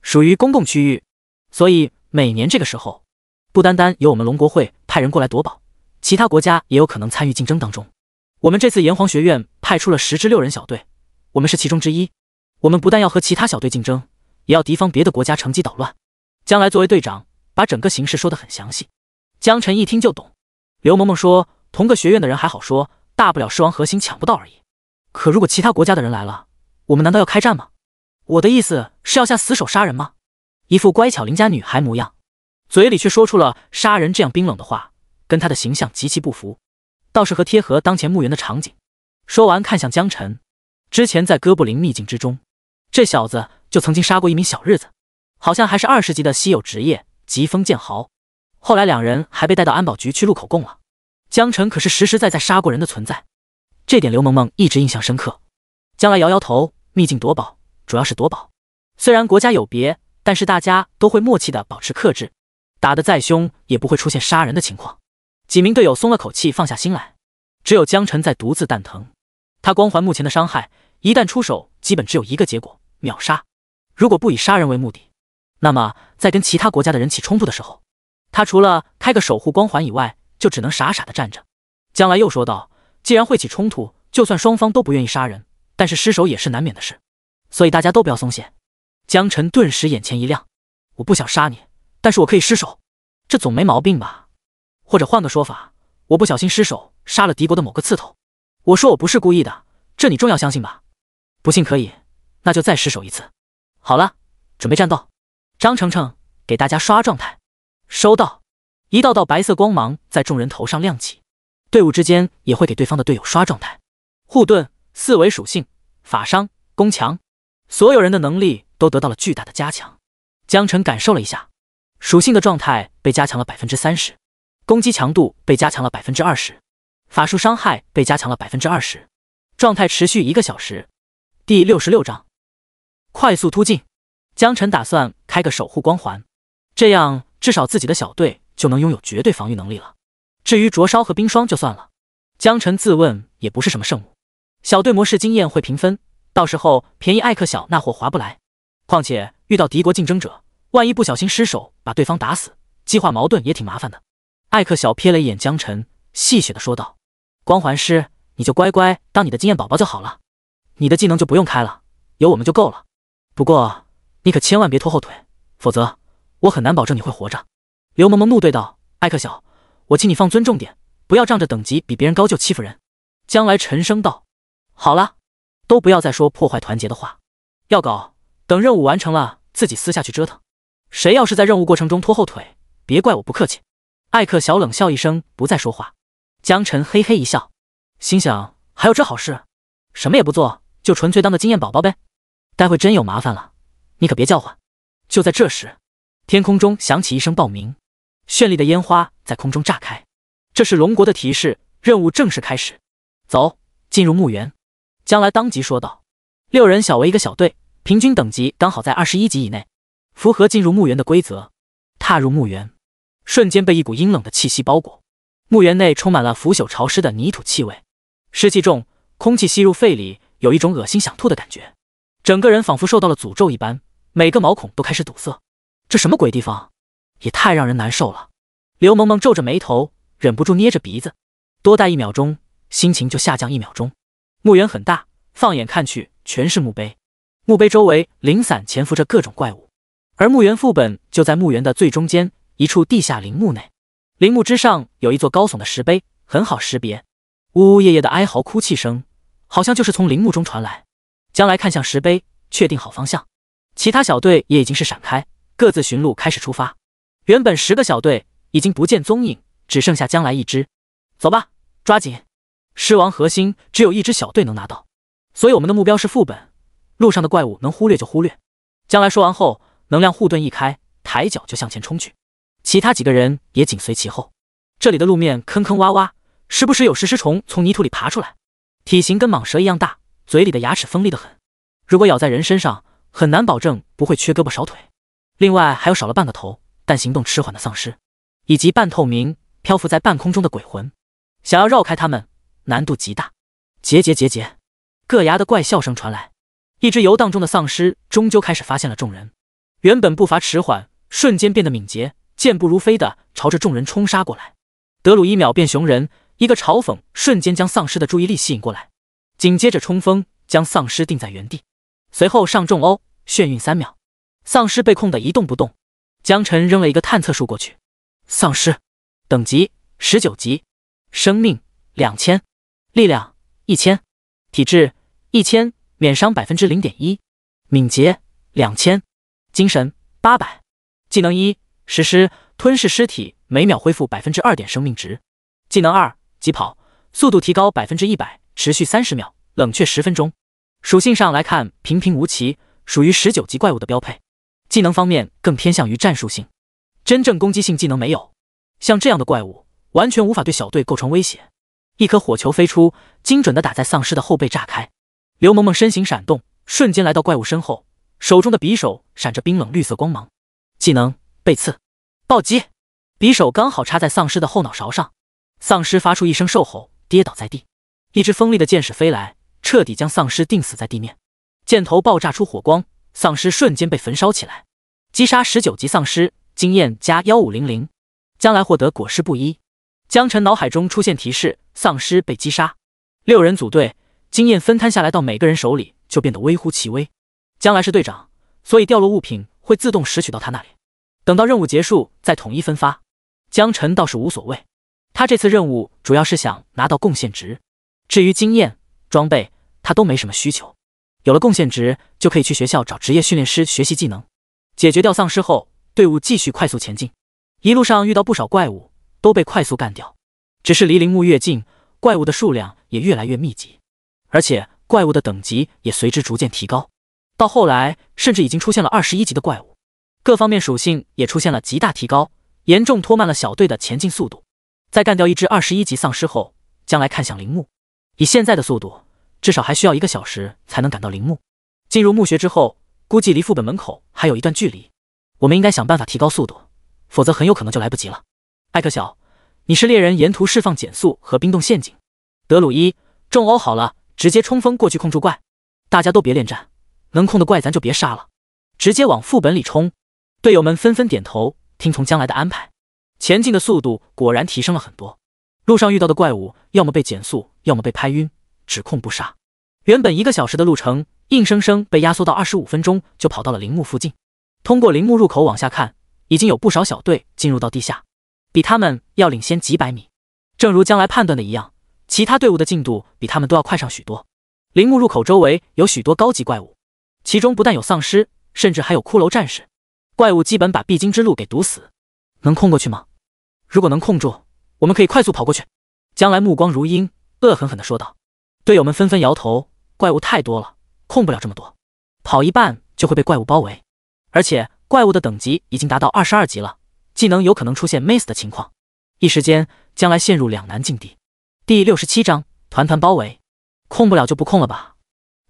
属于公共区域，所以每年这个时候，不单单由我们龙国会派人过来夺宝，其他国家也有可能参与竞争当中。我们这次炎黄学院派出了10至6人小队，我们是其中之一。我们不但要和其他小队竞争，也要提防别的国家乘机捣乱。将来作为队长，把整个形势说得很详细。江晨一听就懂。刘萌萌说，同个学院的人还好说，大不了尸王核心抢不到而已。可如果其他国家的人来了，我们难道要开战吗？我的意思是要下死手杀人吗？一副乖巧邻家女孩模样，嘴里却说出了杀人这样冰冷的话，跟他的形象极其不符，倒是和贴合当前墓园的场景。说完看向江晨，之前在哥布林秘境之中，这小子就曾经杀过一名小日子，好像还是20级的稀有职业疾风剑豪，后来2人还被带到安保局去录口供了。江晨可是实实在在杀过人的存在，这点刘萌萌一直印象深刻。将来摇摇头，秘境夺宝主要是夺宝。虽然国家有别，但是大家都会默契地保持克制，打得再凶也不会出现杀人的情况。几名队友松了口气，放下心来。只有江晨在独自蛋疼。他光环目前的伤害，一旦出手，基本只有一个结果：秒杀。如果不以杀人为目的，那么在跟其他国家的人起冲突的时候，他除了开个守护光环以外，就只能傻傻的站着。将来又说道，既然会起冲突，就算双方都不愿意杀人，但是失手也是难免的事，所以大家都不要松懈。江晨顿时眼前一亮，我不想杀你，但是我可以失手，这总没毛病吧？或者换个说法，我不小心失手杀了敌国的某个刺头，我说我不是故意的，这你重要相信吧？不信可以，那就再失手一次。好了，准备战斗。张程程，给大家刷状态。收到。一道道白色光芒在众人头上亮起，队伍之间也会给对方的队友刷状态。护盾、四维属性、法伤、攻强，所有人的能力都得到了巨大的加强。江晨感受了一下，属性的状态被加强了 30%， 攻击强度被加强了 20%， 法术伤害被加强了 20%， 状态持续1个小时。第66章快速突进。江晨打算开个守护光环，这样至少自己的小队就能拥有绝对防御能力了。至于灼烧和冰霜就算了，江晨自问也不是什么圣物。小队模式经验会评分，到时候便宜艾克小那货划不来。况且遇到敌国竞争者，万一不小心失手把对方打死，激化矛盾也挺麻烦的。艾克小瞥了一眼江晨，戏谑地说道：光环师，你就乖乖当你的经验宝宝就好了，你的技能就不用开了，有我们就够了。不过你可千万别拖后腿，否则我很难保证你会活着。刘萌萌怒对道：艾克小，我请你放尊重点，不要仗着等级比别人高就欺负人。将来沉声道：好了，都不要再说破坏团结的话，要搞等任务完成了自己私下去折腾，谁要是在任务过程中拖后腿，别怪我不客气。艾克小冷笑一声，不再说话。江晨嘿嘿一笑，心想还有这好事，什么也不做，就纯粹当个经验宝宝呗。待会真有麻烦了，你可别叫唤。就在这时，天空中响起一声爆鸣，绚丽的烟花在空中炸开，这是龙国的提示，任务正式开始。走，进入墓园。将来当即说道。6人小为一个小队，平均等级刚好在21级以内，符合进入墓园的规则。踏入墓园，瞬间被一股阴冷的气息包裹，墓园内充满了腐朽潮湿的泥土气味，湿气重，空气吸入肺里，有一种恶心想吐的感觉，整个人仿佛受到了诅咒一般，每个毛孔都开始堵塞。这什么鬼地方，也太让人难受了。刘萌萌皱着眉头，忍不住捏着鼻子，多待1秒钟，心情就下降1秒钟。墓园很大，放眼看去全是墓碑，墓碑周围零散潜伏着各种怪物，而墓园副本就在墓园的最中间一处地下陵墓内。陵墓之上有一座高耸的石碑，很好识别，呜呜咽咽的哀嚎哭泣声，好像就是从陵墓中传来。将来看向石碑，确定好方向，其他小队也已经是闪开，各自寻路开始出发。原本10个小队已经不见踪影，只剩下将来1支。走吧，抓紧！狮王核心只有1支小队能拿到，所以我们的目标是副本，路上的怪物能忽略就忽略。将来说完后，能量护盾一开，抬脚就向前冲去，其他几个人也紧随其后。这里的路面坑坑洼洼，时不时有食尸虫从泥土里爬出来，体型跟蟒蛇一样大，嘴里的牙齿锋利得很，如果咬在人身上，很难保证不会缺胳膊少腿。另外还有少了半个头但行动迟缓的丧尸，以及半透明漂浮在半空中的鬼魂，想要绕开他们难度极大。结，各牙的怪笑声传来，一只游荡中的丧尸终究开始发现了众人，原本步伐迟缓，瞬间变得敏捷，健步如飞的朝着众人冲杀过来。德鲁1秒变熊人，一个嘲讽瞬间将丧尸的注意力吸引过来，紧接着冲锋将丧尸定在原地，随后上重欧眩晕3秒，丧尸被控的一动不动。江晨扔了一个探测术过去，丧尸等级19级，生命2000，力量1000，体质1000，免伤 0.1%， 敏捷2000，精神800。技能1，实施吞噬尸体，每秒恢复 2% 点生命值。技能2，疾跑，速度提高 100%， 持续30秒，冷却10分钟。属性上来看平平无奇，属于19级怪物的标配。技能方面更偏向于战术性，真正攻击性技能没有。像这样的怪物完全无法对小队构成威胁。一颗火球飞出，精准地打在丧尸的后背炸开。刘萌萌身形闪动，瞬间来到怪物身后，手中的匕首闪着冰冷绿色光芒。技能背刺暴击，匕首刚好插在丧尸的后脑勺上，丧尸发出一声兽吼，跌倒在地。一支锋利的箭矢飞来，彻底将丧尸钉死在地面。箭头爆炸出火光，丧尸瞬间被焚烧起来。击杀19级丧尸，经验加1500，将来获得果实不一。江晨脑海中出现提示，丧尸被击杀。6人组队，经验分摊下来到每个人手里就变得微乎其微。将来是队长，所以掉落物品会自动拾取到他那里，等到任务结束再统一分发。江晨倒是无所谓，他这次任务主要是想拿到贡献值，至于经验、装备，他都没什么需求。有了贡献值，就可以去学校找职业训练师学习技能。解决掉丧尸后，队伍继续快速前进。一路上遇到不少怪物，都被快速干掉。只是离陵墓越近，怪物的数量也越来越密集，而且怪物的等级也随之逐渐提高。到后来，甚至已经出现了21级的怪物，各方面属性也出现了极大提高，严重拖慢了小队的前进速度。在干掉一只21级丧尸后，将来看向陵墓。以现在的速度，至少还需要1个小时才能赶到陵墓。进入墓穴之后，估计离副本门口还有一段距离，我们应该想办法提高速度，否则很有可能就来不及了。艾克小，你是猎人，沿途释放减速和冰冻陷阱。德鲁伊，中欧好了，直接冲锋过去控住怪。大家都别恋战，能控的怪咱就别杀了，直接往副本里冲。队友们纷纷点头，听从将来的安排。前进的速度果然提升了很多。路上遇到的怪物，要么被减速，要么被拍晕，只控不杀。原本1个小时的路程，硬生生被压缩到25分钟，就跑到了陵墓附近。通过陵墓入口往下看，已经有不少小队进入到地下，比他们要领先几百米。正如将来判断的一样，其他队伍的进度比他们都要快上许多。陵墓入口周围有许多高级怪物，其中不但有丧尸，甚至还有骷髅战士。怪物基本把必经之路给堵死。能控过去吗？如果能控住，我们可以快速跑过去。将来目光如鹰，恶狠狠地说道。队友们纷纷摇头，怪物太多了，控不了这么多，跑一半就会被怪物包围，而且怪物的等级已经达到22级了，技能有可能出现 miss 的情况。一时间，将来陷入两难境地。第67章团团包围，控不了就不控了吧。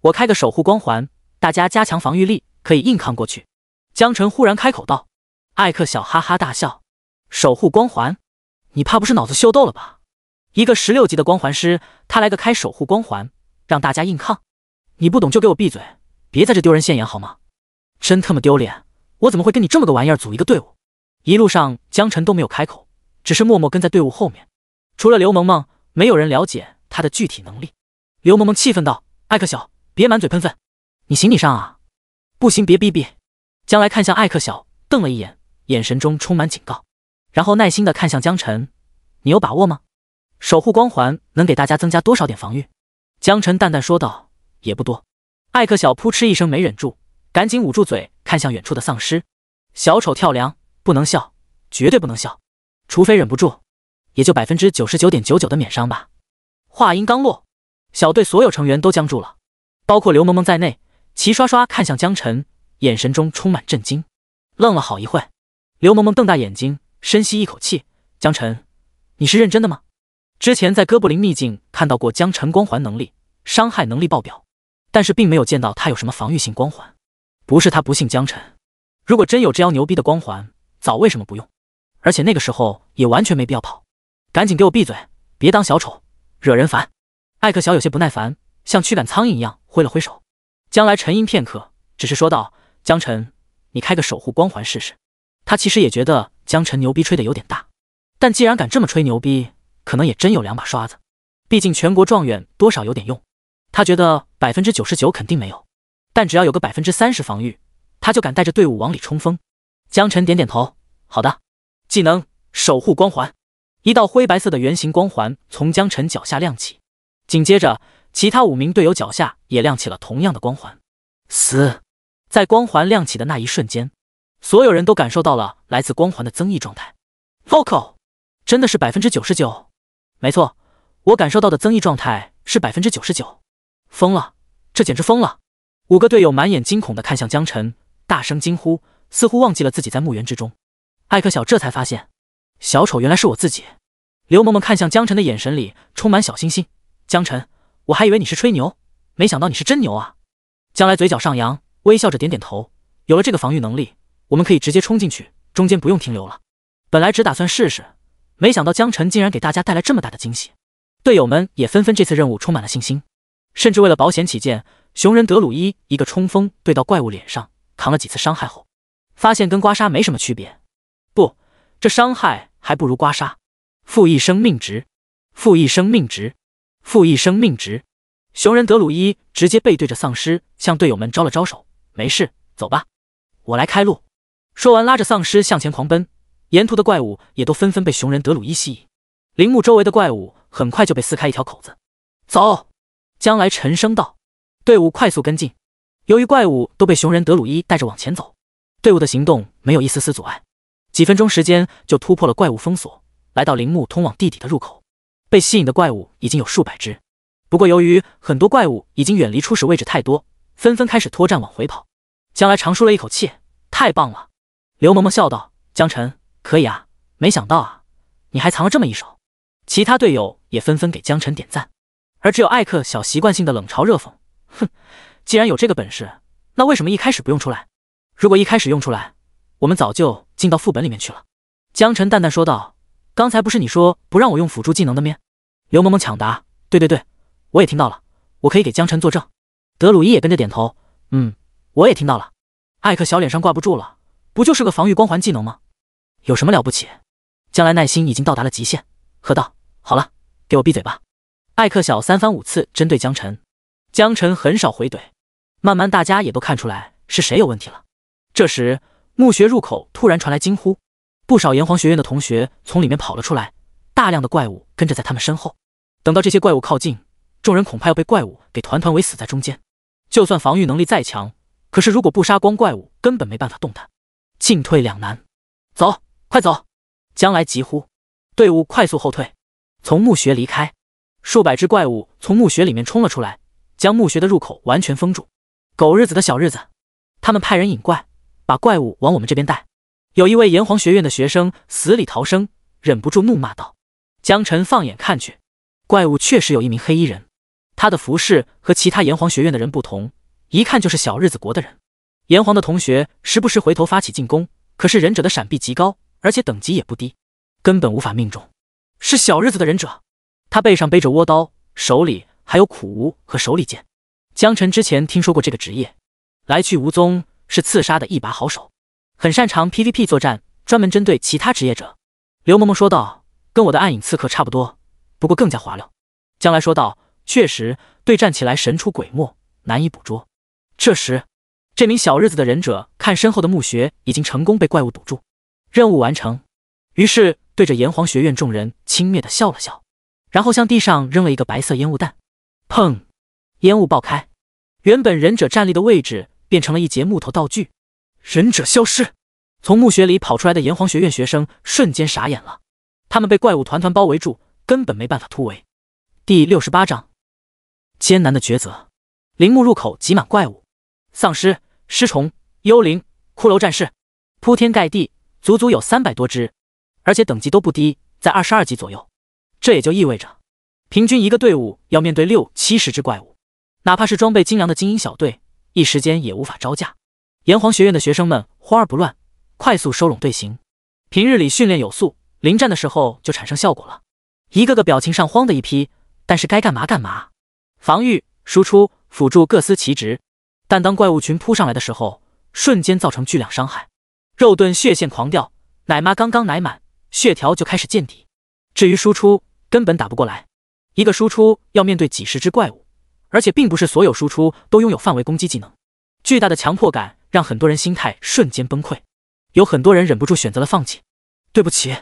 我开个守护光环，大家加强防御力，可以硬抗过去。江晨忽然开口道。艾克小哈哈大笑，守护光环？你怕不是脑子秀逗了吧？一个16级的光环师，他来个开守护光环，让大家硬抗？你不懂就给我闭嘴，别在这丢人现眼好吗？真他妈丢脸！我怎么会跟你这么个玩意儿组一个队伍？一路上江晨都没有开口，只是默默跟在队伍后面。除了刘萌萌，没有人了解他的具体能力。刘萌萌气愤道：艾克小，别满嘴喷粪，你行你上啊！不行别逼逼。将来看向艾克小，瞪了一眼，眼神中充满警告，然后耐心地看向江晨，你有把握吗？守护光环能给大家增加多少点防御？江晨淡淡说道，也不多。艾克小扑哧一声没忍住，赶紧捂住嘴，看向远处的丧尸。小丑跳梁，不能笑，绝对不能笑，除非忍不住，也就 99.99% 的免伤吧。话音刚落，小队所有成员都僵住了，包括刘萌萌在内，齐刷刷看向江晨，眼神中充满震惊。愣了好一会，刘萌萌瞪大眼睛，深吸一口气，江晨，你是认真的吗？之前在哥布林秘境看到过江晨光环能力，伤害能力爆表，但是并没有见到他有什么防御性光环。不是他不信江晨，如果真有这妖牛逼的光环，早为什么不用？而且那个时候也完全没必要跑。赶紧给我闭嘴，别当小丑，惹人烦。艾克小有些不耐烦，像驱赶苍蝇一样挥了挥手。将来沉吟片刻，只是说道，江晨，你开个守护光环试试。他其实也觉得江晨牛逼吹得有点大，但既然敢这么吹牛逼，可能也真有两把刷子，毕竟全国状元多少有点用。他觉得 99% 肯定没有，但只要有个 30% 防御，他就敢带着队伍往里冲锋。江晨点点头，好的。技能守护光环，一道灰白色的圆形光环从江晨脚下亮起，紧接着其他5名队友脚下也亮起了同样的光环。死！在光环亮起的那一瞬间，所有人都感受到了来自光环的增益状态。Vocal 真的是 99%？ 没错，我感受到的增益状态是 99%。 疯了，这简直疯了！5个队友满眼惊恐地看向江晨，大声惊呼，似乎忘记了自己在墓园之中。艾克小这才发现，小丑原来是我自己。刘萌萌看向江晨的眼神里充满小星星。江晨，我还以为你是吹牛，没想到你是真牛啊！将来嘴角上扬，微笑着点点头。有了这个防御能力，我们可以直接冲进去，中间不用停留了。本来只打算试试，没想到江晨竟然给大家带来这么大的惊喜。队友们也纷纷这次任务充满了信心，甚至为了保险起见，熊人德鲁伊一个冲锋对到怪物脸上，扛了几次伤害后，发现跟刮痧没什么区别。不，这伤害还不如刮痧。负1生命值，负1生命值，负1生命值。熊人德鲁伊直接背对着丧尸，向队友们招了招手：“没事，走吧，我来开路。”说完，拉着丧尸向前狂奔。沿途的怪物也都纷纷被熊人德鲁伊吸引，陵墓周围的怪物很快就被撕开一条口子。走！将来沉声道。队伍快速跟进。由于怪物都被熊人德鲁伊带着往前走，队伍的行动没有一丝丝阻碍，几分钟时间就突破了怪物封锁，来到陵墓通往地底的入口。被吸引的怪物已经有数百只，不过由于很多怪物已经远离初始位置太多，纷纷开始脱战往回跑。将来长舒了一口气，太棒了！刘萌萌笑道：“江晨，可以啊，没想到啊，你还藏了这么一手。”其他队友也纷纷给江晨点赞，而只有艾克小习惯性的冷嘲热讽：“哼，既然有这个本事，那为什么一开始不用出来？如果一开始用出来，我们早就进到副本里面去了。”江晨淡淡说道：“刚才不是你说不让我用辅助技能的咩？”刘萌萌抢答：“对，我也听到了，我可以给江晨作证。”德鲁伊也跟着点头：“我也听到了。”艾克小脸上挂不住了：“不就是个防御光环技能吗？有什么了不起？”将来耐心已经到达了极限，喝道：“好了，给我闭嘴吧。”艾克小三番五次针对江晨，江晨很少回怼，慢慢大家也都看出来是谁有问题了。这时墓穴入口突然传来惊呼，不少炎黄学院的同学从里面跑了出来，大量的怪物跟着在他们身后。等到这些怪物靠近，众人恐怕要被怪物给团团围死在中间。就算防御能力再强，可是如果不杀光怪物，根本没办法动弹，进退两难。走，快走！将来急呼。队伍快速后退，从墓穴离开。数百只怪物从墓穴里面冲了出来，将墓穴的入口完全封住。狗日子的小日子！他们派人引怪，把怪物往我们这边带。有一位炎黄学院的学生死里逃生，忍不住怒骂道。江晨放眼看去，怪物确实有一名黑衣人，他的服饰和其他炎黄学院的人不同，一看就是小日子国的人。炎黄的同学时不时回头发起进攻，可是忍者的闪避极高，而且等级也不低，根本无法命中。是小日子的忍者，他背上背着倭刀，手里还有苦无和手里剑。江晨之前听说过这个职业，来去无踪，是刺杀的一把好手，很擅长 PVP 作战，专门针对其他职业者。刘萌萌说道：“跟我的暗影刺客差不多，不过更加滑溜。”将来说道：“确实，对战起来神出鬼没，难以捕捉。”这时，这名小日子的忍者看身后的墓穴已经成功被怪物堵住，任务完成。于是对着炎黄学院众人轻蔑地笑了笑，然后向地上扔了一个白色烟雾弹。砰！烟雾爆开，原本忍者站立的位置变成了一截木头道具，忍者消失。从墓穴里跑出来的炎黄学院学生瞬间傻眼了，他们被怪物团团包围住，根本没办法突围。第68章，艰难的抉择。陵墓入口挤满怪物，丧尸、尸虫、幽灵、骷髅战士，铺天盖地，足足有300多只，而且等级都不低，在22级左右。这也就意味着，平均一个队伍要面对60-70只怪物，哪怕是装备精良的精英小队，一时间也无法招架。炎黄学院的学生们慌而不乱，快速收拢队形。平日里训练有素，临战的时候就产生效果了，一个个表情上慌的一批，但是该干嘛干嘛，防御、输出、辅助各司其职。但当怪物群扑上来的时候，瞬间造成巨量伤害，肉盾血线狂掉，奶妈刚刚奶满，血条就开始见底。至于输出，根本打不过来，一个输出要面对几十只怪物，而且并不是所有输出都拥有范围攻击技能。巨大的强迫感让很多人心态瞬间崩溃，有很多人忍不住选择了放弃。对不起，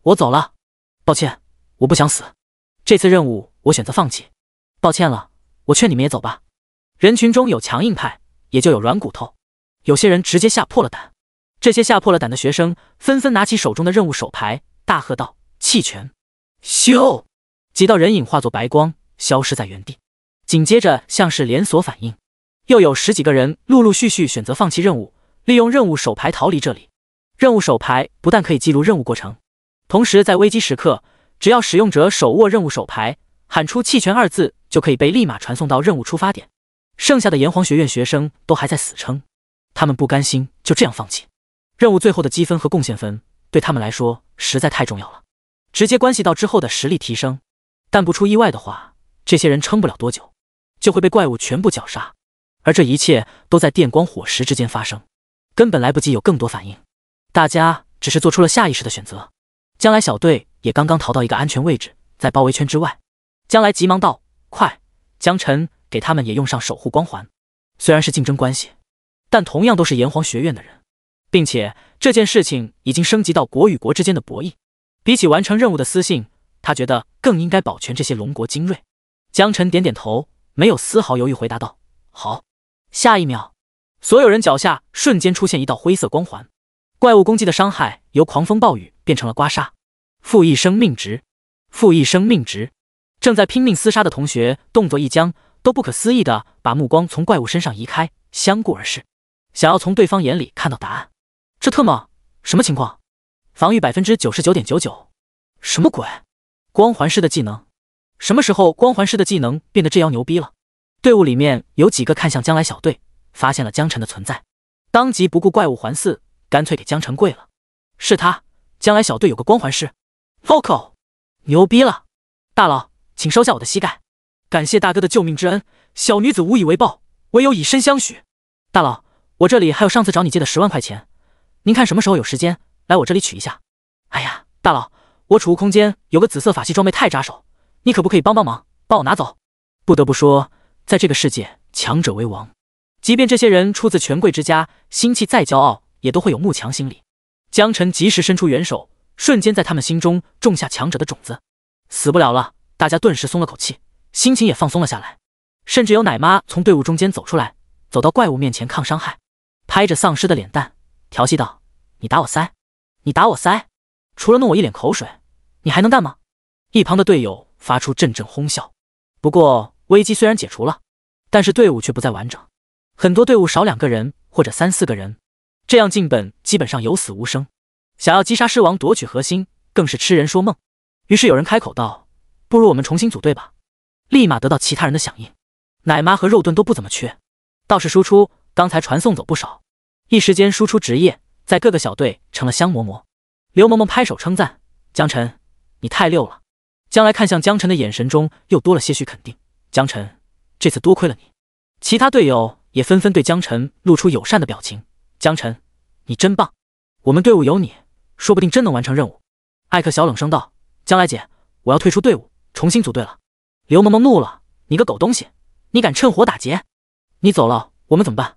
我走了。抱歉，我不想死。这次任务我选择放弃。抱歉了，我劝你们也走吧。人群中有强硬派，也就有软骨头，有些人直接吓破了胆。这些吓破了胆的学生纷纷拿起手中的任务手牌，大喝道：“弃权！”咻！几道人影化作白光，消失在原地。紧接着像是连锁反应，又有10几个人陆陆续续选择放弃任务，利用任务手牌逃离这里。任务手牌不但可以记录任务过程，同时在危机时刻，只要使用者手握任务手牌，喊出弃权2字，就可以被立马传送到任务出发点。剩下的炎黄学院学生都还在死撑，他们不甘心就这样放弃。任务最后的积分和贡献分对他们来说实在太重要了，直接关系到之后的实力提升。但不出意外的话，这些人撑不了多久，就会被怪物全部绞杀。而这一切都在电光火石之间发生，根本来不及有更多反应。大家只是做出了下意识的选择。将来小队也刚刚逃到一个安全位置，在包围圈之外。将来急忙道：“快，江晨，给他们也用上守护光环。”虽然是竞争关系，但同样都是炎黄学院的人，并且这件事情已经升级到国与国之间的博弈。比起完成任务的私信，他觉得更应该保全这些龙国精锐。江晨点点头，没有丝毫犹豫回答道：“好。”下一秒，所有人脚下瞬间出现一道灰色光环，怪物攻击的伤害由狂风暴雨变成了刮痧。负1生命值，负1生命值。正在拼命厮杀的同学动作一僵，都不可思议地把目光从怪物身上移开，相顾而视，想要从对方眼里看到答案。这特么什么情况？防御 99.99%， 什么鬼？光环师的技能？什么时候光环师的技能变得这样牛逼了？队伍里面有几个看向将来小队，发现了江晨的存在，当即不顾怪物环伺，干脆给江晨跪了。是他，将来小队有个光环师 ，Vocal， 牛逼了！大佬，请收下我的膝盖，感谢大哥的救命之恩，小女子无以为报，唯有以身相许。大佬，我这里还有上次找你借的10万块钱，您看什么时候有时间来我这里取一下？哎呀，大佬，我储物空间有个紫色法系装备太扎手，你可不可以帮忙，帮我拿走？不得不说，在这个世界，强者为王。即便这些人出自权贵之家，心气再骄傲，也都会有慕强心理。江晨及时伸出援手，瞬间在他们心中种下强者的种子。死不了了，大家顿时松了口气，心情也放松了下来。甚至有奶妈从队伍中间走出来，走到怪物面前抗伤害，拍着丧尸的脸蛋，调戏道：“你打我腮，你打我腮，除了弄我一脸口水，你还能干嘛？”一旁的队友发出阵阵哄笑。不过危机虽然解除了，但是队伍却不再完整，很多队伍少2个人或者3、4个人，这样进本基本上有死无生。想要击杀狮王夺取核心，更是痴人说梦。于是有人开口道：“不如我们重新组队吧。”立马得到其他人的响应。奶妈和肉盾都不怎么缺，倒是输出刚才传送走不少，一时间输出职业在各个小队成了香嬷嬷。刘萌萌拍手称赞：“江晨，你太溜了。”将来看向江晨的眼神中又多了些许肯定。江晨，这次多亏了你。其他队友也纷纷对江晨露出友善的表情。江晨，你真棒，我们队伍有你，说不定真能完成任务。艾克小冷声道：“将来姐，我要退出队伍，重新组队了。”刘萌萌怒了：“你个狗东西，你敢趁火打劫？你走了，我们怎么办？”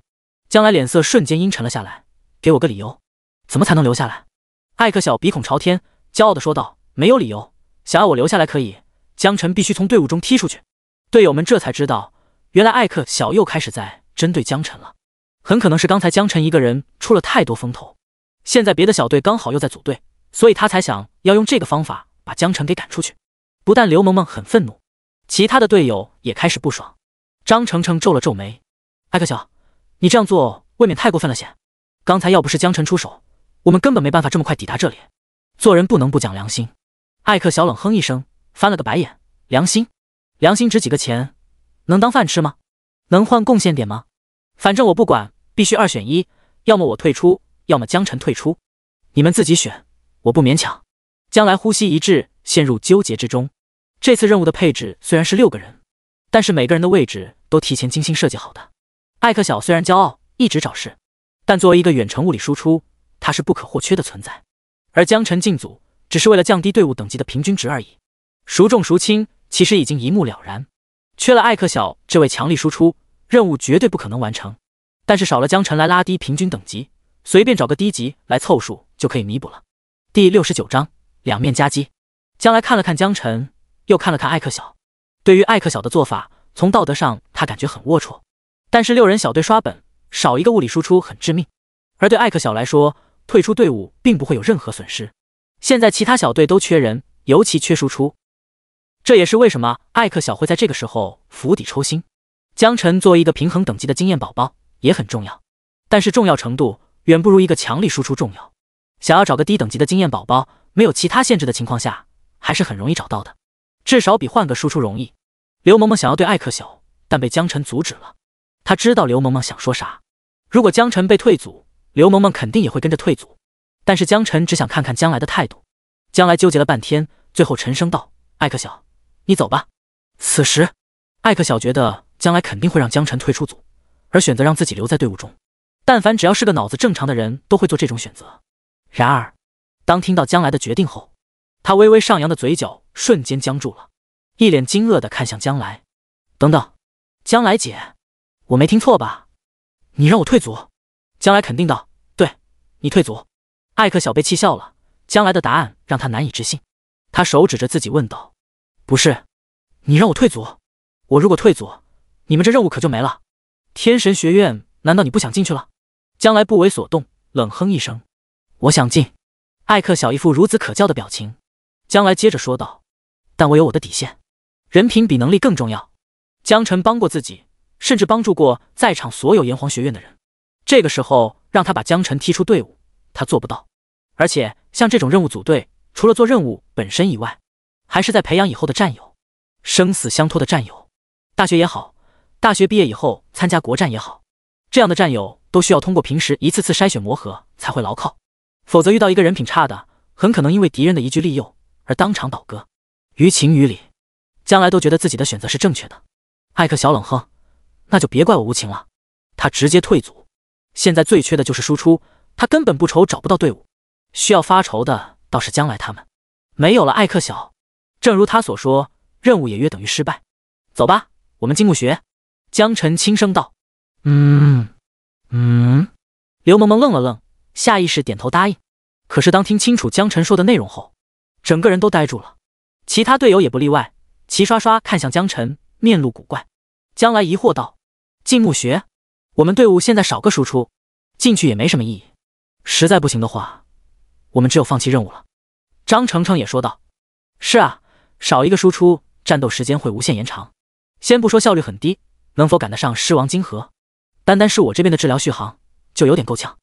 将来脸色瞬间阴沉了下来：“给我个理由，怎么才能留下来？”艾克小鼻孔朝天，骄傲地说道：“没有理由，想要我留下来可以，江晨必须从队伍中踢出去。”队友们这才知道，原来艾克小又开始在针对江晨了。很可能是刚才江晨一个人出了太多风头，现在别的小队刚好又在组队，所以他才想要用这个方法把江晨给赶出去。不但刘萌萌很愤怒，其他的队友也开始不爽。张程程皱了皱眉：“艾克小，你这样做未免太过分了些。刚才要不是江晨出手，我们根本没办法这么快抵达这里。做人不能不讲良心。”艾克小冷哼一声，翻了个白眼：“良心？良心值几个钱？能当饭吃吗？能换贡献点吗？反正我不管，必须2选1，要么我退出，要么江晨退出，你们自己选，我不勉强。”将来呼吸一滞，陷入纠结之中。这次任务的配置虽然是6个人，但是每个人的位置都提前精心设计好的。艾克小虽然骄傲，一直找事，但作为一个远程物理输出，他是不可或缺的存在。而江晨进组只是为了降低队伍等级的平均值而已，孰重孰轻其实已经一目了然。缺了艾克小这位强力输出，任务绝对不可能完成。但是少了江晨来拉低平均等级，随便找个低级来凑数就可以弥补了。第69章两面夹击。将来看了看江晨，又看了看艾克小。对于艾克小的做法，从道德上他感觉很龌龊，但是6人小队刷本，少一个物理输出很致命。而对艾克小来说，退出队伍并不会有任何损失。现在其他小队都缺人，尤其缺输出，这也是为什么艾克小会在这个时候釜底抽薪。江晨作为一个平衡等级的经验宝宝也很重要，但是重要程度远不如一个强力输出重要。想要找个低等级的经验宝宝，没有其他限制的情况下，还是很容易找到的，至少比换个输出容易。刘萌萌想要对艾克小，但被江晨阻止了。他知道刘萌萌想说啥。如果江晨被退组，刘萌萌肯定也会跟着退组。但是江晨只想看看将来的态度。将来纠结了半天，最后沉声道：“艾克小，你走吧。”此时，艾克小觉得将来肯定会让江晨退出组，而选择让自己留在队伍中。但凡只要是个脑子正常的人，都会做这种选择。然而，当听到将来的决定后，他微微上扬的嘴角瞬间僵住了，一脸惊愕地看向将来。等等，将来姐，我没听错吧？你让我退组？将来肯定道：“对，你退组。”艾克小被气笑了，将来的答案让他难以置信。他手指着自己问道：“不是，你让我退组？我如果退组，你们这任务可就没了。天神学院难道你不想进去了？”将来不为所动，冷哼一声：“我想进。”艾克小一副孺子可教的表情。将来接着说道：“但我有我的底线，人品比能力更重要。”江晨帮过自己，甚至帮助过在场所有炎黄学院的人。这个时候让他把江晨踢出队伍，他做不到。而且像这种任务组队，除了做任务本身以外，还是在培养以后的战友，生死相托的战友。大学也好，大学毕业以后参加国战也好，这样的战友都需要通过平时一次次筛选磨合才会牢靠，否则遇到一个人品差的，很可能因为敌人的一句利诱而当场倒戈。于情于理，将来都觉得自己的选择是正确的。艾克小冷哼：“那就别怪我无情了。”他直接退组。现在最缺的就是输出，他根本不愁找不到队伍，需要发愁的倒是将来他们。没有了艾克小，正如他所说，任务也约等于失败。走吧，我们进墓穴。江晨轻声道：“刘萌萌愣了愣，下意识点头答应。可是当听清楚江晨说的内容后，整个人都呆住了。其他队友也不例外，齐刷刷看向江晨，面露古怪。将来疑惑道：“进墓穴？我们队伍现在少个输出，进去也没什么意义。实在不行的话，我们只有放弃任务了。”张程程也说道：“是啊，少一个输出，战斗时间会无限延长。先不说效率很低，能否赶得上狮王金河，单单是我这边的治疗续航就有点够呛。”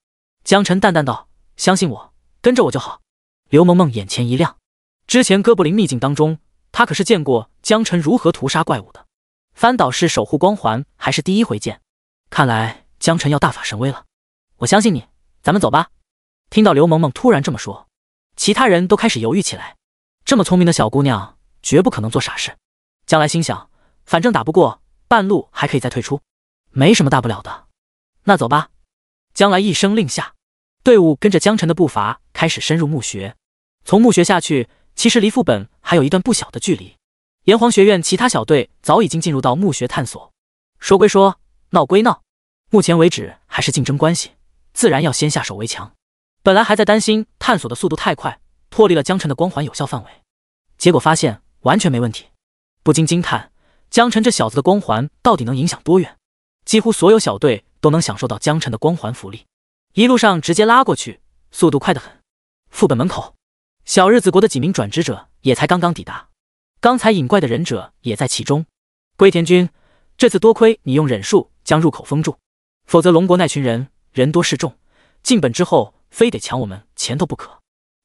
江晨淡淡道：“相信我，跟着我就好。”刘萌萌眼前一亮，之前哥布林秘境当中，他可是见过江晨如何屠杀怪物的。翻倒式守护光环还是第一回见，看来江晨要大发神威了。我相信你，咱们走吧。听到刘萌萌突然这么说，其他人都开始犹豫起来。这么聪明的小姑娘，绝不可能做傻事。将来心想，反正打不过，半路还可以再退出，没什么大不了的。那走吧。将来一声令下，队伍跟着江晨的步伐开始深入墓穴。从墓穴下去，其实离副本还有一段不小的距离。炎黄学院其他小队早已经进入到墓穴探索。说归说，闹归闹，目前为止还是竞争关系，自然要先下手为强。本来还在担心探索的速度太快，脱离了江晨的光环有效范围，结果发现完全没问题，不禁惊叹江晨这小子的光环到底能影响多远。几乎所有小队都能享受到江晨的光环福利，一路上直接拉过去，速度快得很。副本门口，小日子国的几名转职者也才刚刚抵达，刚才引怪的忍者也在其中。龟田君，这次多亏你用忍术将入口封住，否则龙国那群人人多势众，进本之后非得抢我们前头不可。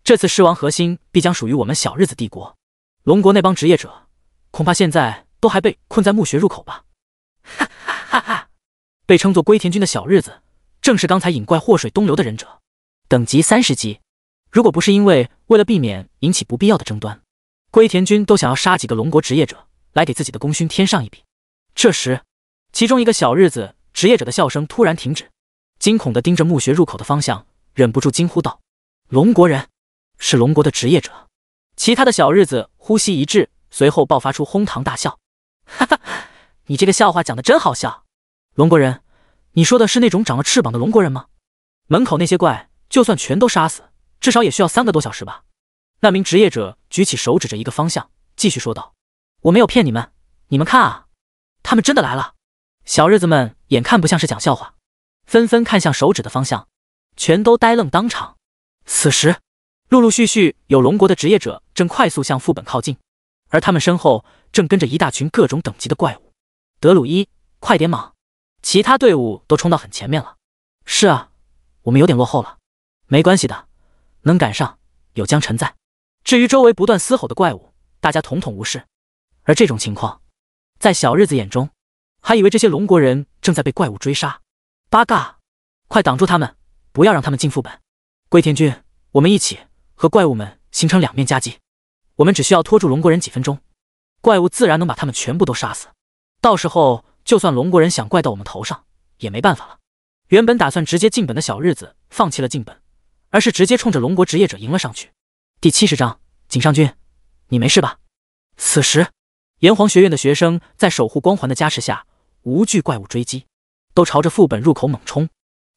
这次狮王核心必将属于我们小日子帝国。龙国那帮职业者恐怕现在都还被困在墓穴入口吧。哈哈哈哈！被称作龟田君的小日子，正是刚才引怪祸水东流的忍者，等级30级。如果不是因为为了避免引起不必要的争端，龟田君都想要杀几个龙国职业者来给自己的功勋添上一笔。这时，其中一个小日子职业者的笑声突然停止，惊恐地盯着墓穴入口的方向，忍不住惊呼道：“龙国人，是龙国的职业者！”其他的小日子呼吸一滞，随后爆发出哄堂大笑：“哈哈，你这个笑话讲得真好笑！龙国人，你说的是那种长了翅膀的龙国人吗？门口那些怪，就算全都杀死，至少也需要3个多小时吧？”那名职业者举起手指着一个方向，继续说道：“我没有骗你们，你们看啊，他们真的来了！”小日子们眼看不像是讲笑话，纷纷看向手指的方向，全都呆愣当场。此时，陆陆续续有龙国的职业者正快速向副本靠近，而他们身后正跟着一大群各种等级的怪物。德鲁伊，快点莽！其他队伍都冲到很前面了。是啊，我们有点落后了，没关系的，能赶上，有江晨在。至于周围不断嘶吼的怪物，大家统统无视。而这种情况，在小日子眼中，还以为这些龙国人正在被怪物追杀。八嘎！快挡住他们，不要让他们进副本。龟田君，我们一起和怪物们形成两面夹击，我们只需要拖住龙国人几分钟，怪物自然能把他们全部都杀死。到时候就算龙国人想怪到我们头上，也没办法了。原本打算直接进本的小日子放弃了进本，而是直接冲着龙国职业者迎了上去。第70章，井上君，你没事吧？此时，炎黄学院的学生在守护光环的加持下，无惧怪物追击，都朝着副本入口猛冲。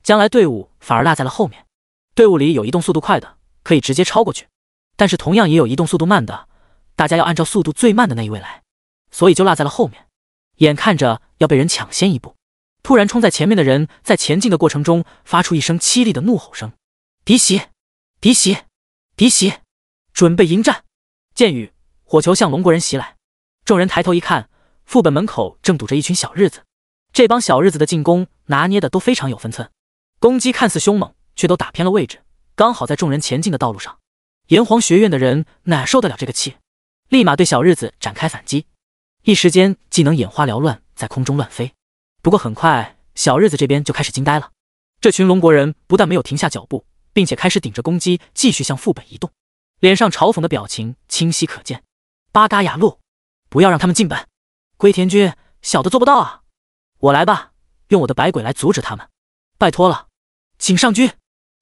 将来队伍反而落在了后面。队伍里有移动速度快的，可以直接超过去，但是同样也有移动速度慢的，大家要按照速度最慢的那一位来，所以就落在了后面。眼看着要被人抢先一步，突然冲在前面的人在前进的过程中发出一声凄厉的怒吼声：“敌袭！敌袭！敌袭！准备迎战！”剑雨、火球向龙国人袭来。众人抬头一看，副本门口正堵着一群小日子。这帮小日子的进攻拿捏的都非常有分寸，攻击看似凶猛，却都打偏了位置，刚好在众人前进的道路上。炎黄学院的人哪受得了这个气，立马对小日子展开反击。一时间技能眼花缭乱，在空中乱飞。不过很快，小日子这边就开始惊呆了。这群龙国人不但没有停下脚步，并且开始顶着攻击继续向副本移动，脸上嘲讽的表情清晰可见。八嘎雅路，不要让他们进本。龟田君，小的做不到啊。我来吧，用我的百鬼来阻止他们。拜托了。井上君，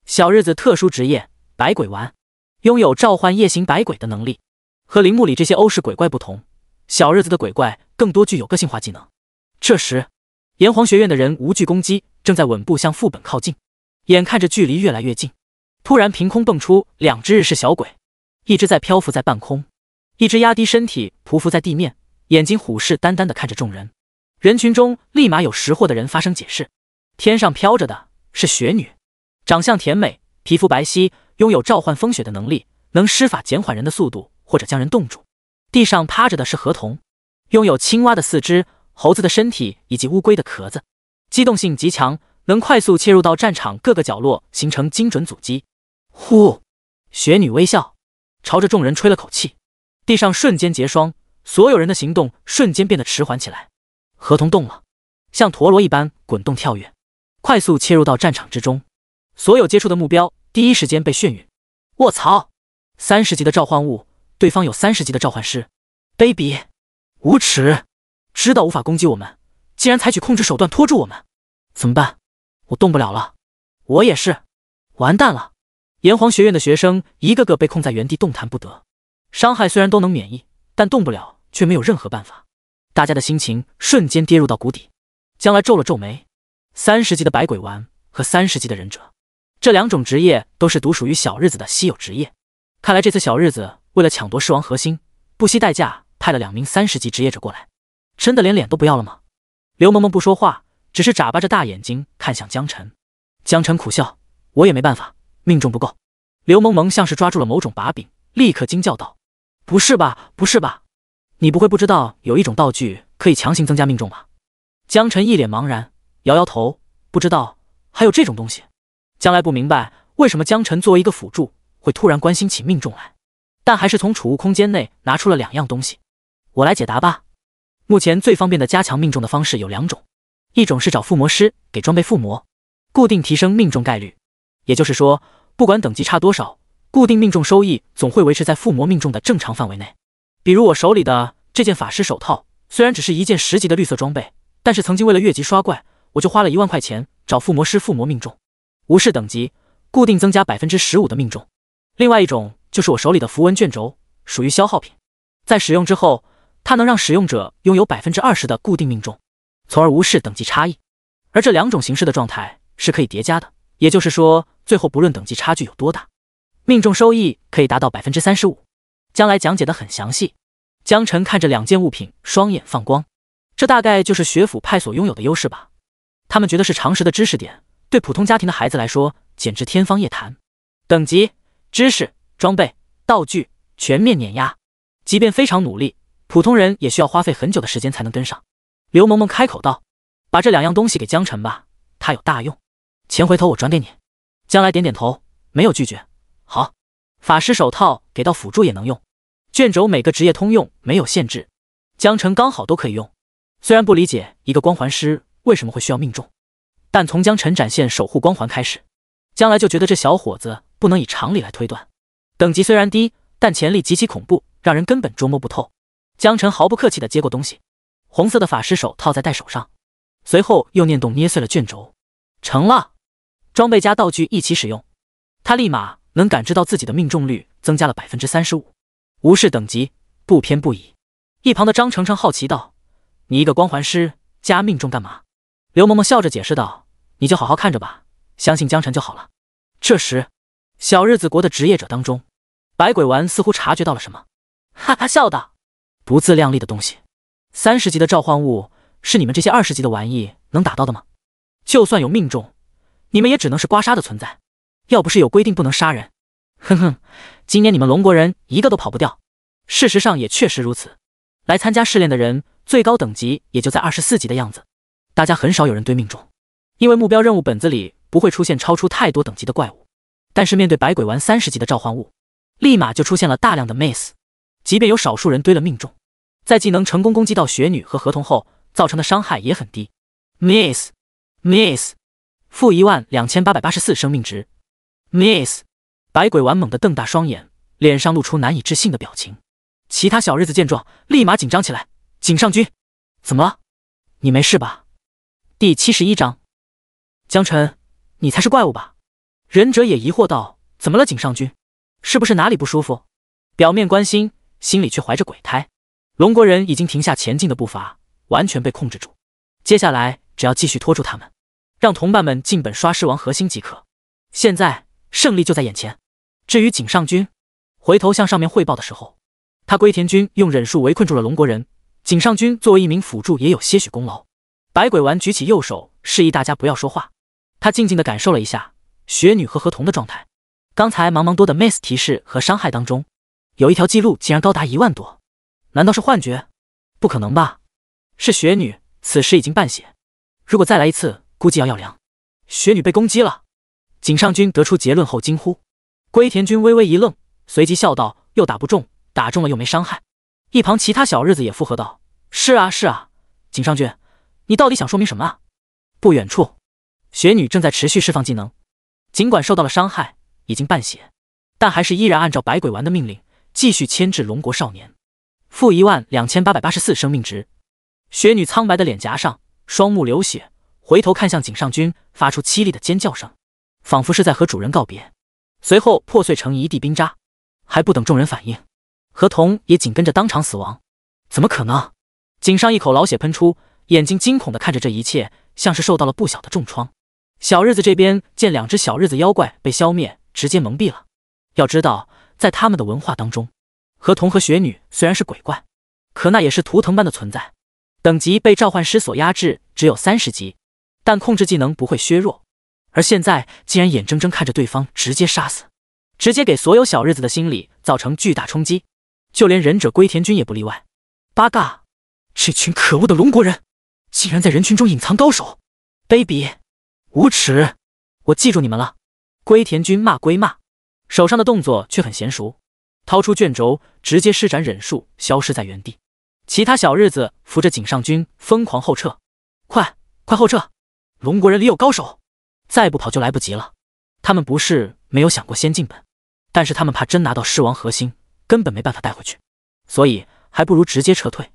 小日子特殊职业百鬼丸，拥有召唤夜行百鬼的能力。和陵墓里这些欧式鬼怪不同，小日子的鬼怪更多具有个性化技能。这时，炎黄学院的人无惧攻击，正在稳步向副本靠近。眼看着距离越来越近，突然凭空蹦出两只日式小鬼，一只在漂浮在半空，一只压低身体匍匐在地面，眼睛虎视眈眈地看着众人。人群中立马有识货的人发声解释：天上飘着的是雪女，长相甜美，皮肤白皙，拥有召唤风雪的能力，能施法减缓人的速度或者将人冻住。地上趴着的是河童，拥有青蛙的四肢、猴子的身体以及乌龟的壳子，机动性极强，能快速切入到战场各个角落，形成精准阻击。呼！雪女微笑，朝着众人吹了口气，地上瞬间结霜，所有人的行动瞬间变得迟缓起来。河童动了，像陀螺一般滚动跳跃，快速切入到战场之中，所有接触的目标第一时间被眩晕。卧槽！30级的召唤物，对方有30级的召唤师，卑鄙，无耻！知道无法攻击我们，竟然采取控制手段拖住我们，怎么办？我动不了了。我也是，完蛋了！炎黄学院的学生一个个被控在原地动弹不得，伤害虽然都能免疫，但动不了却没有任何办法。大家的心情瞬间跌入到谷底。将来皱了皱眉，30级的百鬼丸和30级的忍者，这两种职业都是独属于小日子的稀有职业。看来这次小日子为了抢夺狮王核心，不惜代价派了2名30级职业者过来，真的连脸都不要了吗？刘萌萌不说话，只是眨巴着大眼睛看向江晨。江晨苦笑，我也没办法，命中不够。刘萌萌像是抓住了某种把柄，立刻惊叫道：不是吧，不是吧，你不会不知道有一种道具可以强行增加命中吧？江晨一脸茫然，摇摇头，不知道还有这种东西。将来不明白为什么江晨作为一个辅助会突然关心起命中来，但还是从储物空间内拿出了2样东西。我来解答吧。目前最方便的加强命中的方式有2种，一种是找附魔师给装备附魔，固定提升命中概率，也就是说不管等级差多少，固定命中收益总会维持在附魔命中的正常范围内。比如我手里的这件法师手套，虽然只是一件10级的绿色装备，但是曾经为了越级刷怪，我就花了1万块钱找附魔师附魔命中，无视等级，固定增加 15% 的命中。另外一种就是我手里的符文卷轴，属于消耗品，在使用之后，它能让使用者拥有 20% 的固定命中，从而无视等级差异。而这2种形式的状态是可以叠加的，也就是说最后不论等级差距有多大，命中收益可以达到 35%。 将来讲解得很详细。江晨看着2件物品，双眼放光，这大概就是学府派所拥有的优势吧。他们觉得是常识的知识点，对普通家庭的孩子来说简直天方夜谭。等级、知识、装备、道具全面碾压，即便非常努力，普通人也需要花费很久的时间才能跟上。刘萌萌开口道：把这2样东西给江晨吧，他有大用，钱回头我转给你。将来点点头，没有拒绝。好。法师手套给到辅助也能用，卷轴每个职业通用，没有限制，江晨刚好都可以用。虽然不理解一个光环师为什么会需要命中，但从江晨展现守护光环开始，将来就觉得这小伙子不能以常理来推断。等级虽然低，但潜力极其恐怖，让人根本捉摸不透。江晨毫不客气地接过东西，红色的法师手套在戴手上，随后又念动捏碎了卷轴，成了。装备加道具一起使用，他立马能感知到自己的命中率增加了 35%， 无视等级，不偏不倚。一旁的张成成好奇道：“你一个光环师加命中干嘛？”刘萌萌笑着解释道：“你就好好看着吧，相信江晨就好了。”这时，小日子国的职业者当中，百鬼丸似乎察觉到了什么，哈哈笑道：“不自量力的东西，30级的召唤物是你们这些20级的玩意能打到的吗？就算有命中，你们也只能是刮痧的存在。要不是有规定不能杀人，哼哼，今年你们龙国人一个都跑不掉。事实上也确实如此，来参加试炼的人最高等级也就在24级的样子，大家很少有人对命中，因为目标任务本子里不会出现超出太多等级的怪物。但是面对百鬼丸30级的召唤物，立马就出现了大量的 miss， 即便有少数人堆了命中，在技能成功攻击到雪女和合同后，造成的伤害也很低。miss， 负12884生命值。miss， 百鬼丸猛地瞪大双眼，脸上露出难以置信的表情。其他小日子见状，立马紧张起来。井上君，怎么了？你没事吧？第71章，江晨，你才是怪物吧？忍者也疑惑道：“怎么了，井上君？是不是哪里不舒服？”表面关心，心里却怀着鬼胎。龙国人已经停下前进的步伐，完全被控制住。接下来只要继续拖住他们，让同伴们尽本刷狮王核心即可。现在胜利就在眼前。至于井上君，回头向上面汇报的时候，他龟田君用忍术围困住了龙国人，井上君作为一名辅助也有些许功劳。百鬼丸举起右手，示意大家不要说话。他静静地感受了一下雪女和合同的状态。刚才茫茫多的 miss 提示和伤害当中，有一条记录竟然高达1万多，难道是幻觉？不可能吧？是雪女，此时已经半血，如果再来一次，估计要凉。雪女被攻击了。井上君得出结论后惊呼。龟田君微微一愣，随即笑道：“又打不中，打中了又没伤害。”一旁其他小日子也附和道：“是啊是啊，井上君，你到底想说明什么啊？”不远处，雪女正在持续释放技能，尽管受到了伤害，已经半血，但还是依然按照百鬼丸的命令继续牵制龙国少年。负12884生命值。雪女苍白的脸颊上双目流血，回头看向井上君，发出凄厉的尖叫声，仿佛是在和主人告别，随后破碎成一地冰渣。还不等众人反应，合同也紧跟着当场死亡。怎么可能？井上一口老血喷出，眼睛惊恐地看着这一切，像是受到了不小的重创。小日子这边见2只小日子妖怪被消灭，直接懵逼了。要知道，在他们的文化当中，合同和雪女虽然是鬼怪，可那也是图腾般的存在，等级被召唤师所压制，只有30级，但控制技能不会削弱。而现在竟然眼睁睁看着对方直接杀死，直接给所有小日子的心理造成巨大冲击，就连忍者龟田君也不例外。八嘎！这群可恶的龙国人，竟然在人群中隐藏高手，卑鄙无耻！我记住你们了。龟田君骂归骂，手上的动作却很娴熟，掏出卷轴，直接施展忍术，消失在原地。其他小日子扶着井上君疯狂后撤，快后撤！龙国人里有高手，再不跑就来不及了。他们不是没有想过先进本，但是他们怕真拿到狮王核心，根本没办法带回去，所以还不如直接撤退。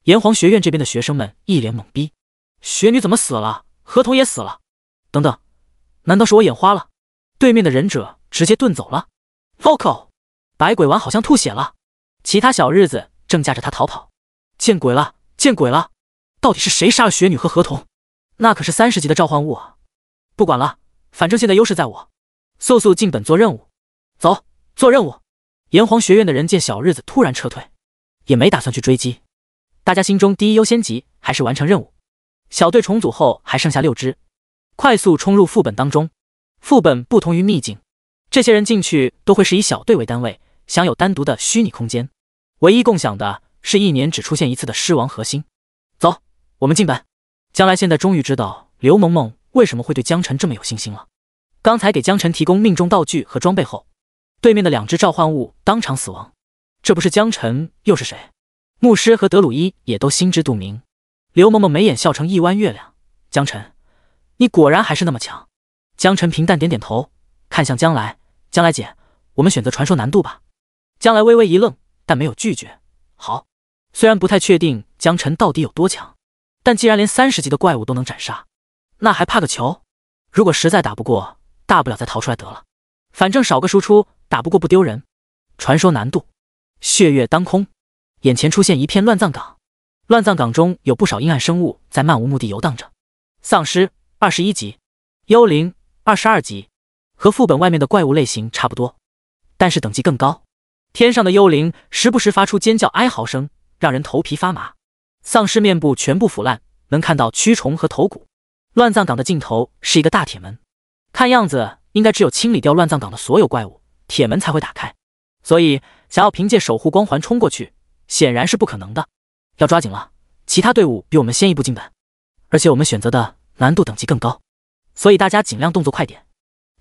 炎黄学院这边的学生们一脸懵逼，雪女怎么死了？合同也死了？等等，难道是我眼花了？对面的忍者直接遁走了。Loco， 百鬼丸好像吐血了。其他小日子正架着他逃跑。见鬼了，见鬼了！到底是谁杀了雪女和合同？那可是30级的召唤物啊！不管了，反正现在优势在我，速速进本做任务。走，做任务。炎黄学院的人见小日子突然撤退，也没打算去追击，大家心中第一优先级还是完成任务。小队重组后还剩下6只，快速冲入副本当中。副本不同于秘境，这些人进去都会是以小队为单位，享有单独的虚拟空间，唯一共享的是1年只出现1次的狮王核心。走，我们进本。将来现在终于知道刘萌萌为什么会对江晨这么有信心了。刚才给江晨提供命中道具和装备后，对面的2只召唤物当场死亡，这不是江晨又是谁？牧师和德鲁伊也都心知肚明。刘萌萌眉眼笑成1弯月亮，江晨，你果然还是那么强。江晨平淡点点头，看向江来，江来姐，我们选择传说难度吧。江来微微一愣，但没有拒绝。好，虽然不太确定江晨到底有多强，但既然连30级的怪物都能斩杀，那还怕个球？如果实在打不过，大不了再逃出来得了，反正少个输出，打不过不丢人。传说难度，血月当空，眼前出现一片乱葬岗，乱葬岗中有不少阴暗生物在漫无目的游荡着。丧尸21级，幽灵22级，和副本外面的怪物类型差不多，但是等级更高。天上的幽灵时不时发出尖叫哀嚎声，让人头皮发麻。丧尸面部全部腐烂，能看到蛆虫和头骨。乱葬岗的尽头是一个大铁门，看样子应该只有清理掉乱葬岗的所有怪物，铁门才会打开。所以想要凭借守护光环冲过去，显然是不可能的。要抓紧了，其他队伍比我们先一步进本，而且我们选择的难度等级更高，所以大家尽量动作快点。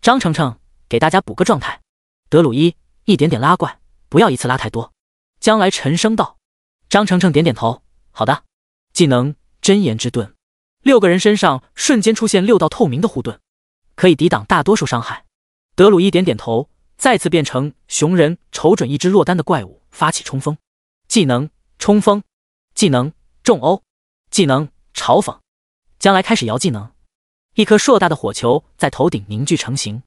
张程程，给大家补个状态。德鲁伊，一点点拉怪，不要一次拉太多。将来沉声道。张程程点点头，好的。技能真言之盾，6个人身上瞬间出现6道透明的护盾，可以抵挡大多数伤害。德鲁伊点点头，再次变成熊人，瞅准一只落单的怪物发起冲锋。技能冲锋，技能重殴，技能嘲讽。将来开始摇技能，一颗硕大的火球在头顶凝聚成型。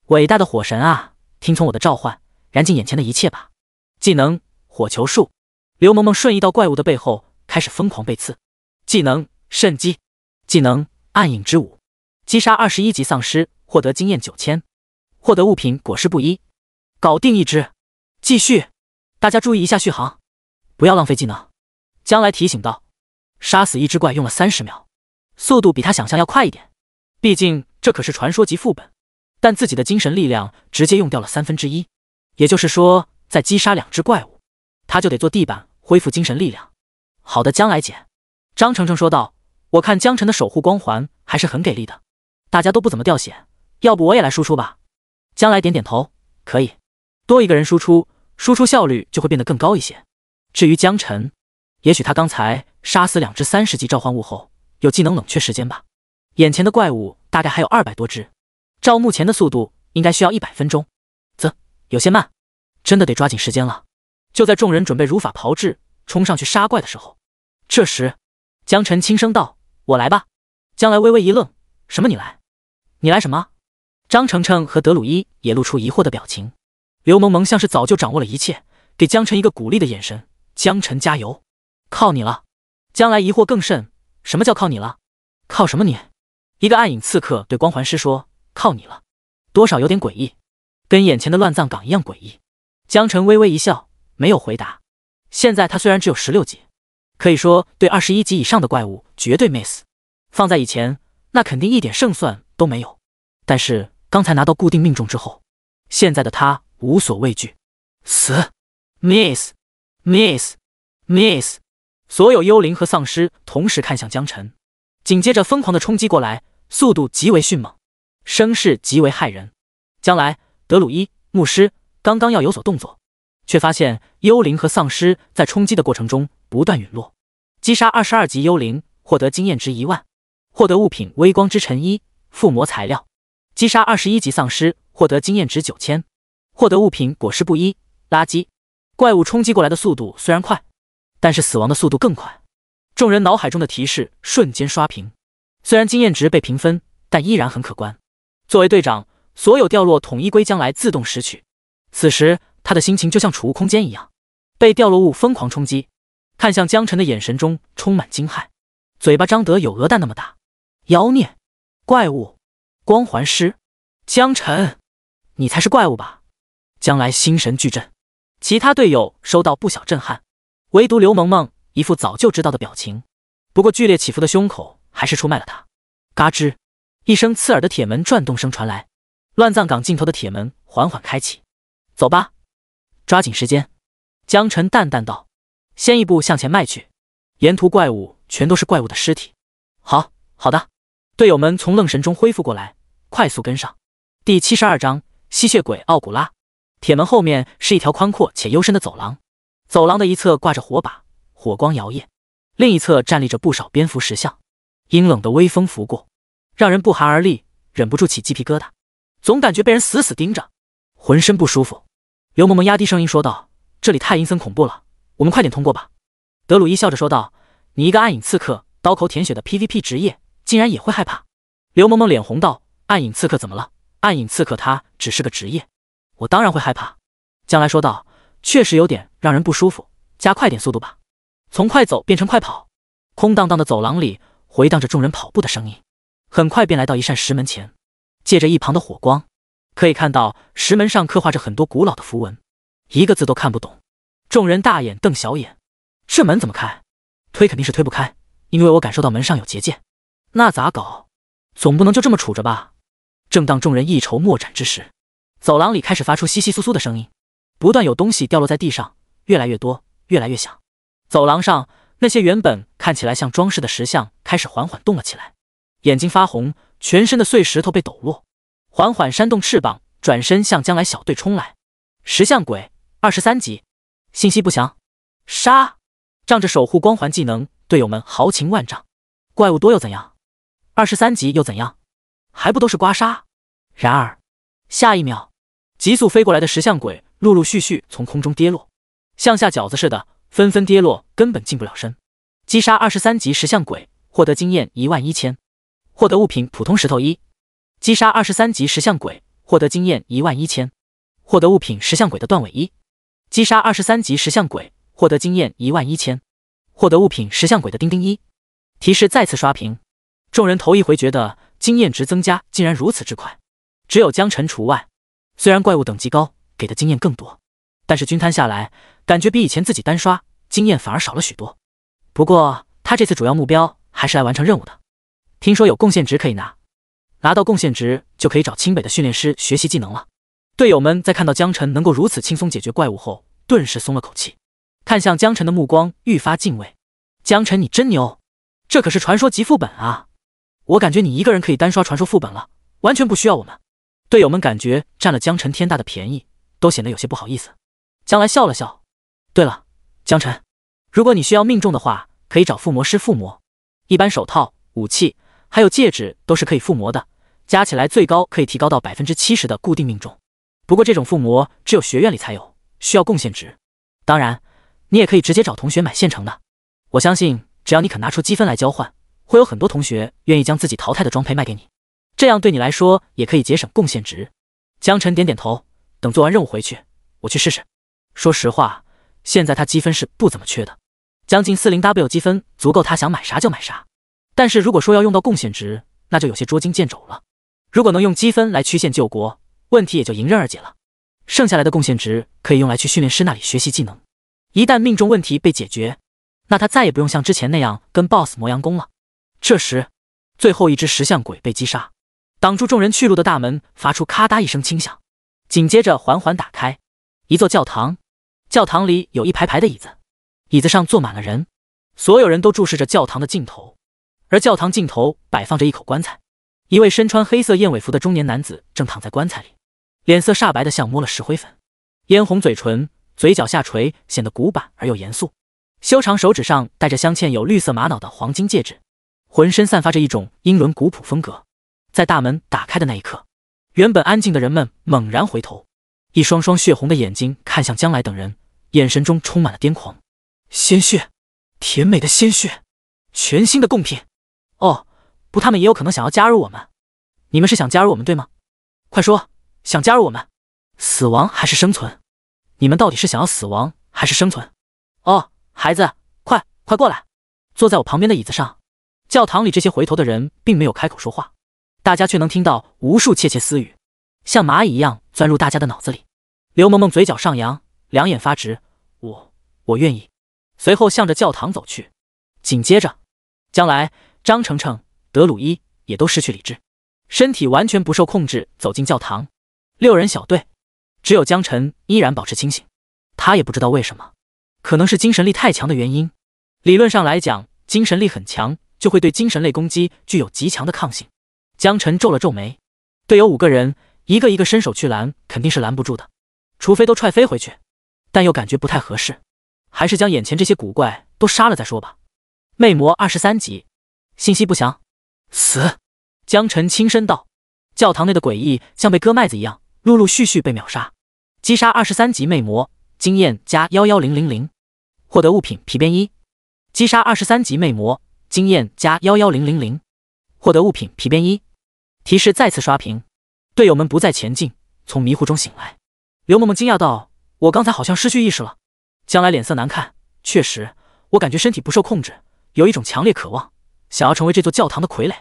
伟大的火神啊，听从我的召唤，燃尽眼前的一切吧。技能火球术，刘萌萌瞬移到怪物的背后，开始疯狂被刺。技能瞬击，技能暗影之舞，击杀21级丧尸，获得经验9000，获得物品果实不一。搞定一只，继续。大家注意一下续航，不要浪费技能。将来提醒道。杀死一只怪用了30秒，速度比他想象要快一点，毕竟这可是传说级副本。但自己的精神力量直接用掉了1/3，也就是说再击杀2只怪物，他就得做地板恢复精神力量。好的，将来姐。张程程说道，我看江晨的守护光环还是很给力的，大家都不怎么掉血，要不我也来输出吧。将来点点头，可以，多一个人输出，输出效率就会变得更高一些。至于江晨，也许他刚才杀死2只30级召唤物后，有技能冷却时间吧。眼前的怪物大概还有200多只，照目前的速度，应该需要100分钟。有些慢，真的得抓紧时间了。就在众人准备如法炮制，冲上去杀怪的时候，这时江晨轻声道：“我来吧。”将来微微一愣：“什么你来？你来什么？”张程程和德鲁伊也露出疑惑的表情。刘萌萌像是早就掌握了一切，给江晨一个鼓励的眼神：“江晨加油，靠你了。”将来疑惑更甚：“什么叫靠你了？靠什么你？”一个暗影刺客对光环师说：“靠你了。”多少有点诡异，跟眼前的乱葬岗一样诡异。江晨微微一笑，没有回答。现在他虽然只有16级，可以说对21级以上的怪物绝对 miss， 放在以前那肯定一点胜算都没有。但是刚才拿到固定命中之后，现在的他无所畏惧。死 miss miss miss， 所有幽灵和丧尸同时看向江晨，紧接着疯狂的冲击过来，速度极为迅猛，声势极为骇人。将来德鲁伊、牧师刚刚要有所动作，却发现幽灵和丧尸在冲击的过程中不断陨落。击杀22级幽灵，获得经验值10000，获得物品微光之尘衣、附魔材料。击杀21级丧尸，获得经验值9000，获得物品果实不一。垃圾怪物冲击过来的速度虽然快，但是死亡的速度更快。众人脑海中的提示瞬间刷屏，虽然经验值被平分，但依然很可观。作为队长，所有掉落统一归将来自动拾取。此时他的心情就像储物空间一样，被掉落物疯狂冲击，看向江晨的眼神中充满惊骇，嘴巴张得有鹅蛋那么大。妖孽、怪物、光环师，江晨，你才是怪物吧？将来心神俱震，其他队友收到不小震撼，唯独刘萌萌一副早就知道的表情。不过剧烈起伏的胸口还是出卖了他。嘎吱，一声刺耳的铁门转动声传来，乱葬岗尽头的铁门缓缓开启。走吧，抓紧时间。江晨淡淡道，先一步向前迈去，沿途怪物全都是怪物的尸体。好的。队友们从愣神中恢复过来，快速跟上。第72章吸血鬼奥古拉。铁门后面是一条宽阔且幽深的走廊，走廊的一侧挂着火把，火光摇曳，另一侧站立着不少蝙蝠石像。阴冷的微风拂过，让人不寒而栗，忍不住起鸡皮疙瘩，总感觉被人死死盯着，浑身不舒服。刘萌萌压低声音说道：“这里太阴森恐怖了，我们快点通过吧。”德鲁伊笑着说道：“你一个暗影刺客，刀口舔血的 PVP 职业，竟然也会害怕？”刘萌萌脸红道：“暗影刺客怎么了？暗影刺客他只是个职业，我当然会害怕。”将来说道：“确实有点让人不舒服，加快点速度吧。”从快走变成快跑，空荡荡的走廊里回荡着众人跑步的声音，很快便来到一扇石门前。借着一旁的火光，可以看到石门上刻画着很多古老的符文，一个字都看不懂。众人大眼瞪小眼，这门怎么开？推肯定是推不开，因为我感受到门上有结界。那咋搞？总不能就这么杵着吧？正当众人一筹莫展之时，走廊里开始发出窸窸窣窣的声音，不断有东西掉落在地上，越来越多，越来越响。走廊上那些原本看起来像装饰的石像开始缓缓动了起来，眼睛发红，全身的碎石头被抖落，缓缓扇动翅膀，转身向将来小队冲来。石像鬼23级，信息不详。杀！仗着守护光环技能，队友们豪情万丈。怪物多又怎样？23级又怎样？还不都是刮痧？然而下一秒，急速飞过来的石像鬼陆陆续续从空中跌落，像下饺子似的纷纷跌落，根本近不了身。击杀23级石像鬼，获得经验11000，获得物品普通石头1。击杀23级石像鬼，获得经验11000，获得物品石像鬼的断尾1。击杀23级石像鬼，获得经验11000，获得物品石像鬼的钉钉1。提示再次刷屏。众人头一回觉得经验值增加竟然如此之快，只有江晨除外。虽然怪物等级高，给的经验更多，但是均摊下来，感觉比以前自己单刷经验反而少了许多。不过他这次主要目标还是来完成任务的。听说有贡献值可以拿，拿到贡献值就可以找清北的训练师学习技能了。队友们在看到江晨能够如此轻松解决怪物后，顿时松了口气，看向江晨的目光愈发敬畏。江晨你真牛，这可是传说级副本啊！我感觉你一个人可以单刷传说副本了，完全不需要我们。队友们感觉占了江晨天大的便宜，都显得有些不好意思。江来笑了笑，对了，江晨，如果你需要命中的话，可以找附魔师附魔，一般手套、武器还有戒指都是可以附魔的，加起来最高可以提高到 70% 的固定命中。不过这种附魔只有学院里才有，需要贡献值。当然你也可以直接找同学买现成的，我相信只要你肯拿出积分来交换，会有很多同学愿意将自己淘汰的装配卖给你，这样对你来说也可以节省贡献值。江晨点点头，等做完任务回去，我去试试。说实话，现在他积分是不怎么缺的，将近40W 积分足够他想买啥就买啥。但是如果说要用到贡献值，那就有些捉襟见肘了。如果能用积分来曲线救国，问题也就迎刃而解了。剩下来的贡献值可以用来去训练师那里学习技能，一旦命中问题被解决，那他再也不用像之前那样跟 BOSS 磨洋工了。这时最后一只石像鬼被击杀，挡住众人去路的大门发出咔嗒一声轻响，紧接着缓缓打开。一座教堂，教堂里有一排排的椅子，椅子上坐满了人，所有人都注视着教堂的尽头。而教堂尽头摆放着一口棺材，一位身穿黑色燕尾服的中年男子正躺在棺材里，脸色煞白的像摸了石灰粉，嫣红嘴唇，嘴角下垂，显得古板而又严肃。修长手指上戴着镶嵌有绿色玛瑙的黄金戒指，浑身散发着一种英伦古朴风格。在大门打开的那一刻，原本安静的人们猛然回头，一双双血红的眼睛看向将来等人，眼神中充满了癫狂。鲜血，甜美的鲜血，全新的贡品。哦，不，他们也有可能想要加入我们。你们是想加入我们对吗？快说，想加入我们？死亡还是生存？你们到底是想要死亡还是生存？哦，孩子，快过来，坐在我旁边的椅子上。教堂里这些回头的人并没有开口说话，大家却能听到无数窃窃私语，像蚂蚁一样钻入大家的脑子里。刘萌萌嘴角上扬，两眼发直，我愿意。随后向着教堂走去。紧接着，将来张程程、德鲁伊也都失去理智，身体完全不受控制走进教堂。6人小队，只有江晨依然保持清醒。他也不知道为什么，可能是精神力太强的原因。理论上来讲，精神力很强就会对精神类攻击具有极强的抗性。江晨皱了皱眉，队友5个人，一个一个伸手去拦，肯定是拦不住的，除非都踹飞回去，但又感觉不太合适，还是将眼前这些古怪都杀了再说吧。魅魔23级，信息不详。死！江辰轻声道。教堂内的诡异像被割麦子一样，陆陆续续被秒杀。击杀23级魅魔，经验加11000，获得物品皮鞭1。击杀23级魅魔，经验加11000，获得物品皮鞭1。提示再次刷屏，队友们不再前进，从迷糊中醒来。刘梦梦惊讶道：“我刚才好像失去意识了。”将来脸色难看，确实，我感觉身体不受控制，有一种强烈渴望，想要成为这座教堂的傀儡。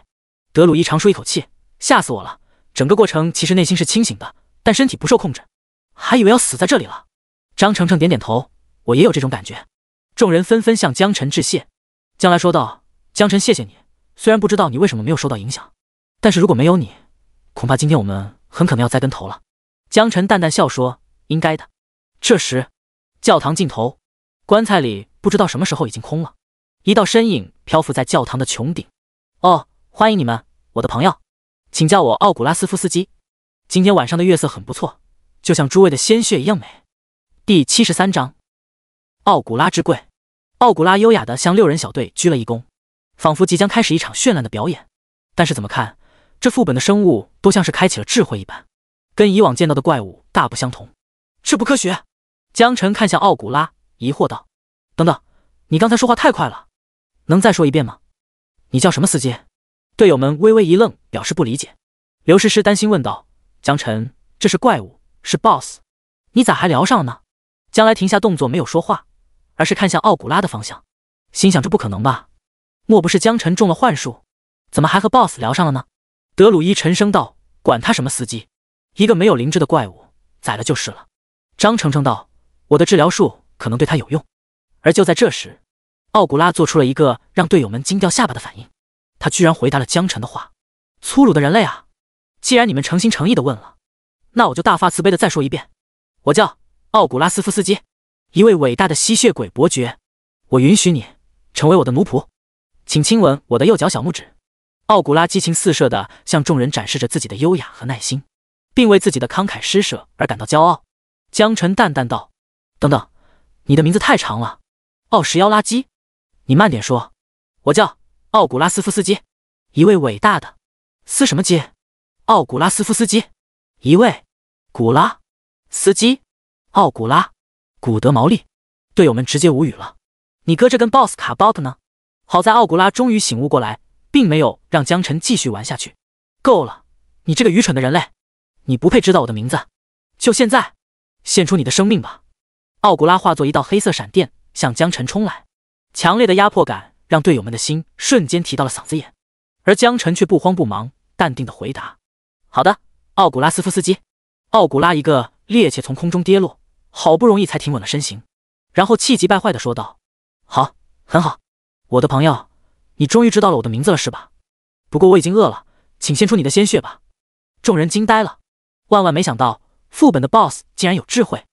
德鲁伊长舒一口气，吓死我了！整个过程其实内心是清醒的，但身体不受控制，还以为要死在这里了。张程程点点头，我也有这种感觉。众人纷纷向江辰致谢。将来说道：“江辰，谢谢你，虽然不知道你为什么没有受到影响，但是如果没有你，恐怕今天我们很可能要栽跟头了。”江辰淡淡笑说：“应该的。”这时，教堂尽头，棺材里不知道什么时候已经空了，一道身影漂浮在教堂的穹顶。哦，欢迎你们，我的朋友，请叫我奥古拉斯夫斯基。今天晚上的月色很不错，就像诸位的鲜血一样美。第73章，奥古拉之贵。奥古拉优雅地向6人小队鞠了一躬，仿佛即将开始一场绚烂的表演。但是怎么看，这副本的生物都像是开启了智慧一般，跟以往见到的怪物大不相同。这不科学！江辰看向奥古拉，疑惑道：“等等，你刚才说话太快了，能再说一遍吗？你叫什么司机？”队友们微微一愣，表示不理解。刘诗诗担心问道：“江辰，这是怪物，是 BOSS， 你咋还聊上了呢？”将来停下动作没有说话，而是看向奥古拉的方向，心想这不可能吧？莫不是江辰中了幻术？怎么还和 BOSS 聊上了呢？德鲁伊沉声道：“管他什么司机，一个没有灵智的怪物，宰了就是了。”张程程道：“我的治疗术可能对他有用。”而就在这时，奥古拉做出了一个让队友们惊掉下巴的反应，他居然回答了江辰的话：“粗鲁的人类啊！既然你们诚心诚意的问了，那我就大发慈悲的再说一遍，我叫奥古拉斯夫斯基，一位伟大的吸血鬼伯爵。我允许你成为我的奴仆，请亲吻我的右脚小拇指。”奥古拉激情四射地向众人展示着自己的优雅和耐心，并为自己的慷慨施舍而感到骄傲。江辰淡淡道：“等等，你的名字太长了，奥什妖垃圾，你慢点说。我叫奥古拉斯夫斯基，一位伟大的斯什么基？奥古拉斯夫斯基，一位古拉斯基，奥古拉古德毛利。”队友们直接无语了。你哥这跟 BOSS 卡 BOT 呢？好在奥古拉终于醒悟过来，并没有让江辰继续玩下去。够了，你这个愚蠢的人类，你不配知道我的名字，就现在献出你的生命吧！奥古拉化作一道黑色闪电向江辰冲来，强烈的压迫感让队友们的心瞬间提到了嗓子眼，而江辰却不慌不忙，淡定的回答：“好的，奥古拉斯夫斯基。”奥古拉一个趔趄从空中跌落，好不容易才停稳了身形，然后气急败坏的说道：“好，很好，我的朋友，你终于知道了我的名字了是吧？不过我已经饿了，请献出你的鲜血吧。”众人惊呆了，万万没想到副本的 BOSS 竟然有智慧。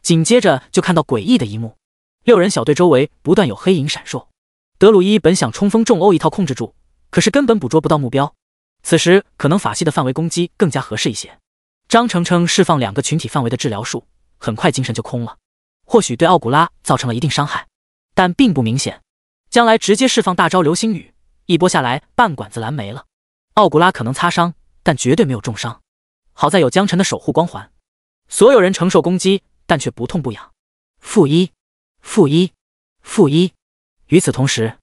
紧接着就看到诡异的一幕，6人小队周围不断有黑影闪烁。德鲁伊本想冲锋重殴一套控制住，可是根本捕捉不到目标。此时可能法系的范围攻击更加合适一些。张程程释放2个群体范围的治疗术，很快精神就空了，或许对奥古拉造成了一定伤害，但并不明显。将来直接释放大招流星雨，一波下来半管子蓝没了。奥古拉可能擦伤，但绝对没有重伤。好在有江辰的守护光环，所有人承受攻击，但却不痛不痒。负一，负一，负一。与此同时，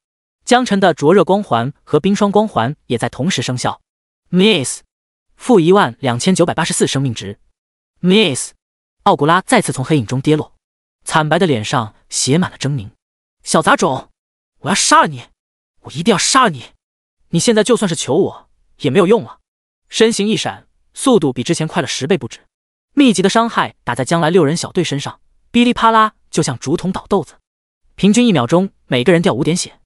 江辰的灼热光环和冰霜光环也在同时生效。Miss， 负12984生命值。Miss， 奥古拉再次从黑影中跌落，惨白的脸上写满了狰狞。小杂种，我要杀了你！我一定要杀了你！你现在就算是求我也没有用了。身形一闪，速度比之前快了10倍不止。密集的伤害打在将来6人小队身上，噼里啪啦就像竹筒倒豆子，平均1秒钟每个人掉5点血。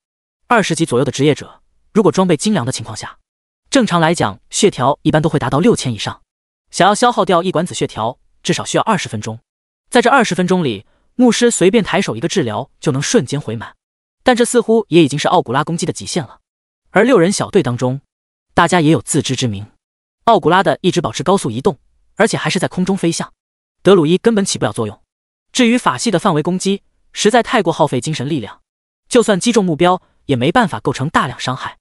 20级左右的职业者，如果装备精良的情况下，正常来讲血条一般都会达到6000以上。想要消耗掉1管子血条，至少需要20分钟。在这20分钟里，牧师随便抬手一个治疗就能瞬间回满，但这似乎也已经是奥古拉攻击的极限了。而6人小队当中，大家也有自知之明，奥古拉的一直保持高速移动，而且还是在空中飞翔，德鲁伊根本起不了作用。至于法系的范围攻击，实在太过耗费精神力量，就算击中目标也没办法构成大量伤害。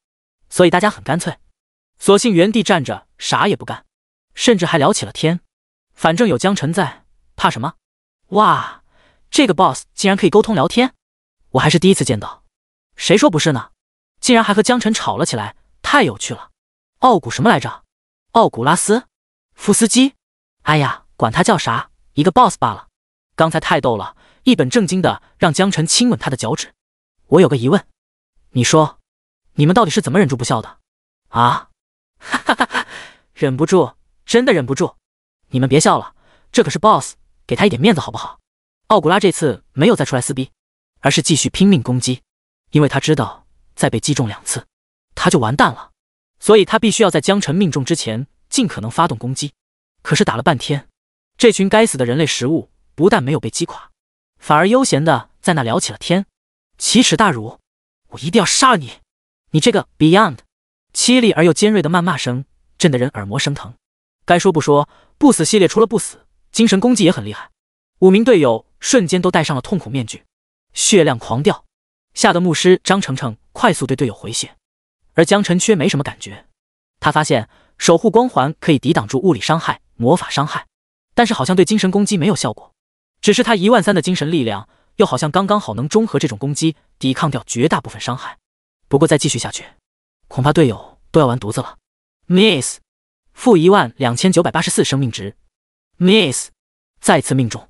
所以大家很干脆，索性原地站着，啥也不干，甚至还聊起了天。反正有江晨在，怕什么？哇，这个 boss 竟然可以沟通聊天，我还是第一次见到。谁说不是呢？竟然还和江晨吵了起来，太有趣了。奥古什么来着？奥古拉斯？夫斯基？哎呀，管他叫啥，一个 boss 罢了。刚才太逗了，一本正经的让江晨亲吻他的脚趾。我有个疑问，你说，你们到底是怎么忍住不笑的？啊？哈哈哈哈，忍不住，真的忍不住。你们别笑了，这可是 boss， 给他一点面子好不好？奥古拉这次没有再出来撕逼，而是继续拼命攻击，因为他知道再被击中2次，他就完蛋了，所以他必须要在江晨命中之前尽可能发动攻击。可是打了半天，这群该死的人类食物不但没有被击垮，反而悠闲的在那聊起了天。奇耻大辱！我一定要杀了你！你这个 Beyond！ 凄厉而又尖锐的谩骂声震得人耳膜生疼。该说不说，不死系列除了不死，精神攻击也很厉害。5名队友瞬间都戴上了痛苦面具，血量狂掉，吓得牧师张程程快速对队友回血，而江晨却没什么感觉。他发现守护光环可以抵挡住物理伤害、魔法伤害，但是好像对精神攻击没有效果。只是他13000的精神力量，又好像刚刚好能中和这种攻击，抵抗掉绝大部分伤害。不过再继续下去，恐怕队友都要完犊子了。Miss， 负12984生命值。Miss， 再次命中。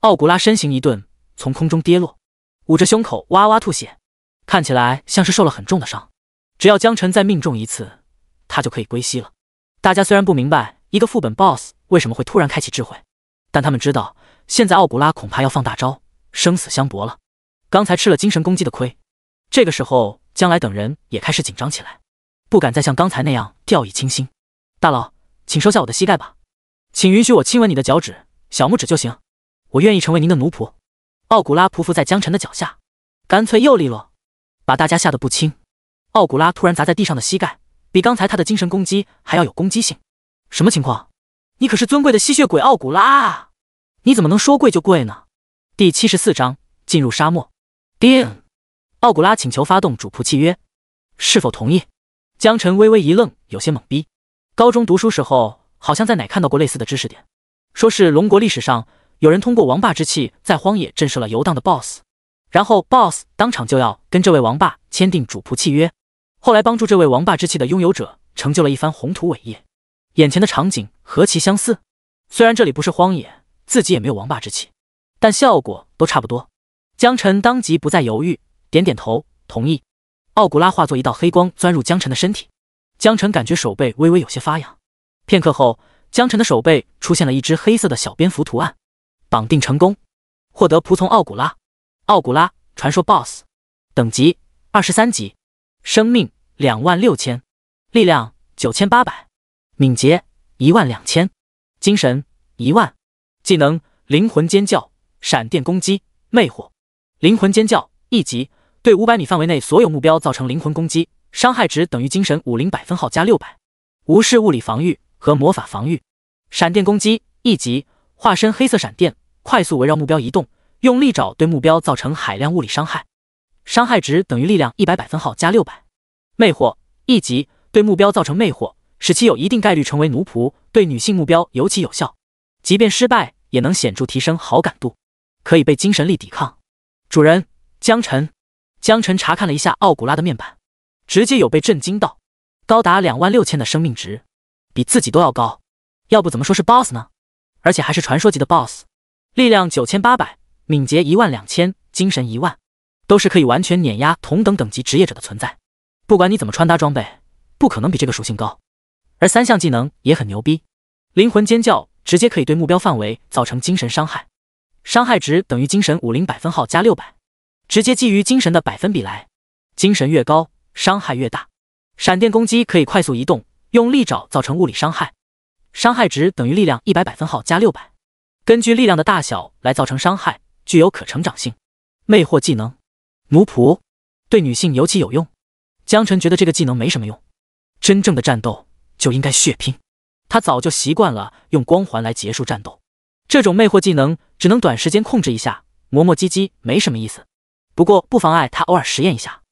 奥古拉身形一顿，从空中跌落，捂着胸口哇哇吐血，看起来像是受了很重的伤。只要江晨再命中1次，他就可以归西了。大家虽然不明白一个副本 BOSS 为什么会突然开启智慧，但他们知道现在奥古拉恐怕要放大招，生死相搏了。刚才吃了精神攻击的亏，这个时候将来等人也开始紧张起来，不敢再像刚才那样掉以轻心。大佬，请收下我的膝盖吧，请允许我亲吻你的脚趾、小拇指就行，我愿意成为您的奴仆。奥古拉匍匐在江晨的脚下，干脆又利落，把大家吓得不轻。奥古拉突然砸在地上的膝盖，比刚才他的精神攻击还要有攻击性。什么情况？你可是尊贵的吸血鬼奥古拉啊！你怎么能说跪就跪呢？第74章进入沙漠。叮！奥古拉请求发动主仆契约，是否同意？江晨微微一愣，有些懵逼。高中读书时候好像在哪看到过类似的知识点，说是龙国历史上有人通过王霸之气在荒野震慑了游荡的 BOSS， 然后 BOSS 当场就要跟这位王霸签订主仆契约，后来帮助这位王霸之气的拥有者成就了一番宏图伟业。眼前的场景何其相似，虽然这里不是荒野，自己也没有王霸之气，但效果都差不多。江晨当即不再犹豫，点点头同意。奥古拉化作一道黑光钻入江晨的身体，江晨感觉手背微微有些发痒。片刻后，江晨的手背出现了一只黑色的小蝙蝠图案，绑定成功，获得仆从奥古拉。奥古拉传说 BOSS， 等级23级，生命26000，力量9800，敏捷12000，精神10000，技能灵魂尖叫、闪电攻击、魅惑。灵魂尖叫1级，对500米范围内所有目标造成灵魂攻击，伤害值等于精神50百分号加600，无视物理防御和魔法防御。闪电攻击1级，化身黑色闪电，快速围绕目标移动，用利爪对目标造成海量物理伤害，伤害值等于力量100百分号加600。魅惑1级，对目标造成魅惑，使其有一定概率成为奴仆，对女性目标尤其有效，即便失败也能显著提升好感度，可以被精神力抵抗。主人江晨。江晨查看了一下奥古拉的面板，直接有被震惊到，高达26000的生命值，比自己都要高，要不怎么说是 BOSS 呢？而且还是传说级的 BOSS。力量9800，敏捷12000，精神10000，都是可以完全碾压同等等级职业者的存在。不管你怎么穿搭装备，不可能比这个属性高。而3项技能也很牛逼，灵魂尖叫直接可以对目标范围造成精神伤害，伤害值等于精神50百分号加600，直接基于精神的百分比来，精神越高伤害越大。闪电攻击可以快速移动，用利爪造成物理伤害，伤害值等于力量100百分号加600，根据力量的大小来造成伤害，具有可成长性。魅惑技能奴仆，对女性尤其有用。江晨觉得这个技能没什么用，真正的战斗就应该血拼，他早就习惯了用光环来结束战斗，这种魅惑技能只能短时间控制一下，磨磨唧唧没什么意思，不过不妨碍他偶尔实验一下。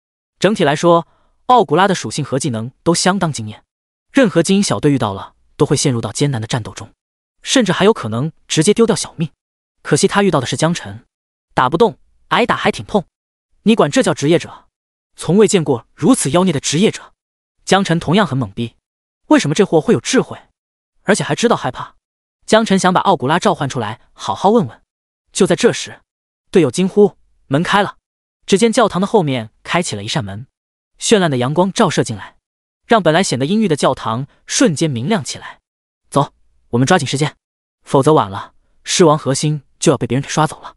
整体来说，奥古拉的属性和技能都相当惊艳，任何精英小队遇到了都会陷入到艰难的战斗中，甚至还有可能直接丢掉小命。可惜他遇到的是江辰，打不动，挨打还挺痛。你管这叫职业者？从未见过如此妖孽的职业者。江辰同样很懵逼，为什么这货会有智慧，而且还知道害怕？江辰想把奥古拉召唤出来，好好问问。就在这时，队友惊呼：“门开了！”只见教堂的后面开启了一扇门，绚烂的阳光照射进来，让本来显得阴郁的教堂瞬间明亮起来。走，我们抓紧时间，否则晚了，狮王核心就要被别人给刷走了。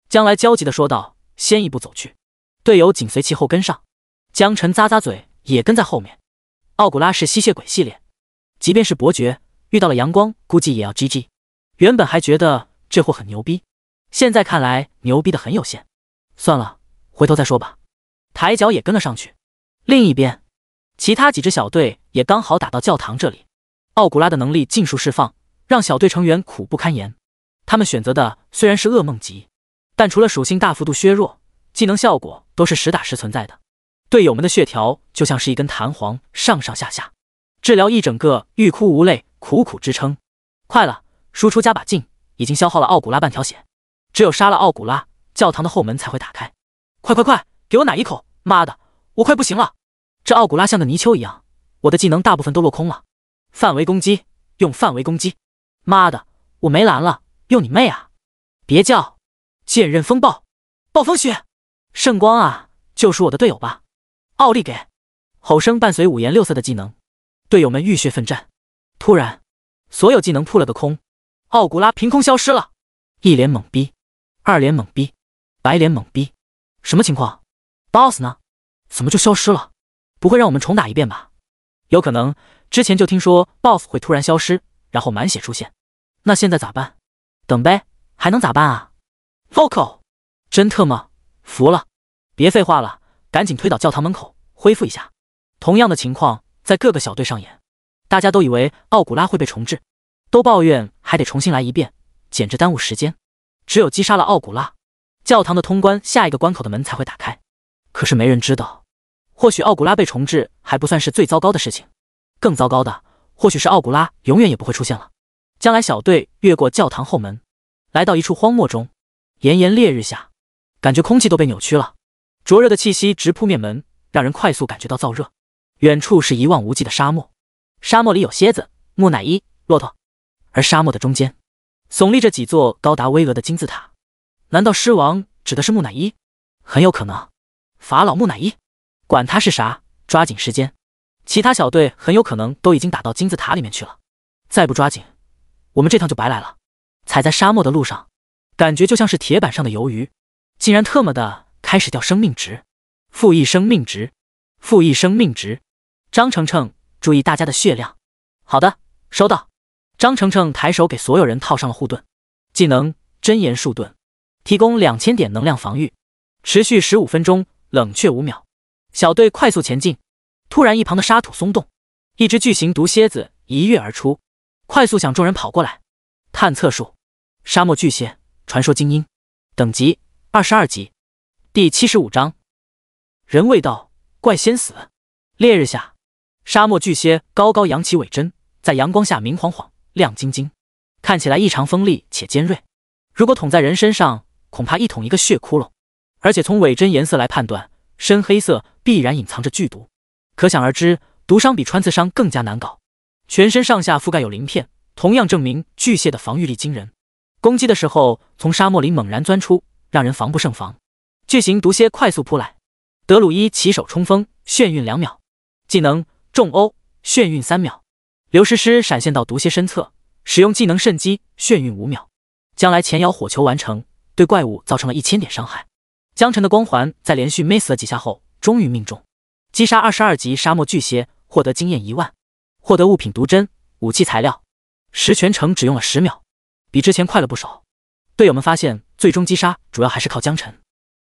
将来焦急地说道，先一步走去，队友紧随其后跟上。江辰咂咂嘴，也跟在后面。奥古拉是吸血鬼系列，即便是伯爵遇到了阳光，估计也要 GG。原本还觉得这货很牛逼，现在看来牛逼的很有限。算了，回头再说吧。抬脚也跟了上去。另一边，其他几支小队也刚好打到教堂这里。奥古拉的能力尽数释放，让小队成员苦不堪言。他们选择的虽然是噩梦级，但除了属性大幅度削弱，技能效果都是实打实存在的。队友们的血条就像是一根弹簧，上上下下治疗一整个欲哭无泪，苦苦支撑。快了，输出加把劲，已经消耗了奥古拉半条血，只有杀了奥古拉，教堂的后门才会打开。快快快，给我奶一口！妈的，我快不行了！这奥古拉像个泥鳅一样，我的技能大部分都落空了。范围攻击，用范围攻击！妈的，我没蓝了，用你妹啊！别叫！剑刃风暴，暴风雪，圣光啊，救赎我的队友吧！奥利给！吼声伴随五颜六色的技能，队友们浴血奋战。突然，所有技能扑了个空，奥古拉凭空消失了。一脸懵逼，二脸懵逼，白脸懵逼，什么情况 ？BOSS 呢？怎么就消失了？不会让我们重打一遍吧？有可能，之前就听说 BOSS 会突然消失，然后满血出现。那现在咋办？等呗，还能咋办啊 ？Vocal， 真特么服了！别废话了，赶紧推倒教堂门口，恢复一下。同样的情况在各个小队上演，大家都以为奥古拉会被重置，都抱怨还得重新来一遍，简直耽误时间。只有击杀了奥古拉，教堂的通关下一个关口的门才会打开。可是没人知道，或许奥古拉被重置还不算是最糟糕的事情，更糟糕的或许是奥古拉永远也不会出现了。将来小队越过教堂后门，来到一处荒漠中，炎炎烈日下，感觉空气都被扭曲了，灼热的气息直扑面门，让人快速感觉到燥热。远处是一望无际的沙漠，沙漠里有蝎子、木乃伊、骆驼，而沙漠的中间耸立着几座高达巍峨的金字塔。难道狮王指的是木乃伊？很有可能。法老木乃伊，管他是啥，抓紧时间。其他小队很有可能都已经打到金字塔里面去了，再不抓紧，我们这趟就白来了。踩在沙漠的路上，感觉就像是铁板上的鱿鱼，竟然特么的开始掉生命值，负1生命值，负1生命值。张程程，注意大家的血量。好的，收到。张程程抬手给所有人套上了护盾，技能真言树盾，提供2000点能量防御，持续15分钟，冷却5秒。小队快速前进，突然一旁的沙土松动，一只巨型毒蝎子一跃而出，快速向众人跑过来。探测数：沙漠巨蟹，传说精英，等级22级。第75章，人未到，怪先死。烈日下，沙漠巨蝎高高扬起尾针，在阳光下明晃晃，亮晶晶，看起来异常锋利且尖锐。如果捅在人身上，恐怕一捅一个血窟窿。而且从尾针颜色来判断，深黑色必然隐藏着剧毒，可想而知，毒伤比穿刺伤更加难搞。全身上下覆盖有鳞片，同样证明巨蟹的防御力惊人。攻击的时候从沙漠里猛然钻出，让人防不胜防。巨型毒蝎快速扑来，德鲁伊起手冲锋，眩晕2秒，技能重殴，眩晕3秒。流石狮闪现到毒蝎身侧，使用技能瞬击，眩晕5秒。将来前摇火球完成，对怪物造成了1000点伤害。江辰的光环在连续妹死了几下后，终于命中，击杀22级沙漠巨蝎，获得经验1万，获得物品毒针、武器材料。十全程只用了10秒，比之前快了不少。队友们发现最终击杀主要还是靠江辰，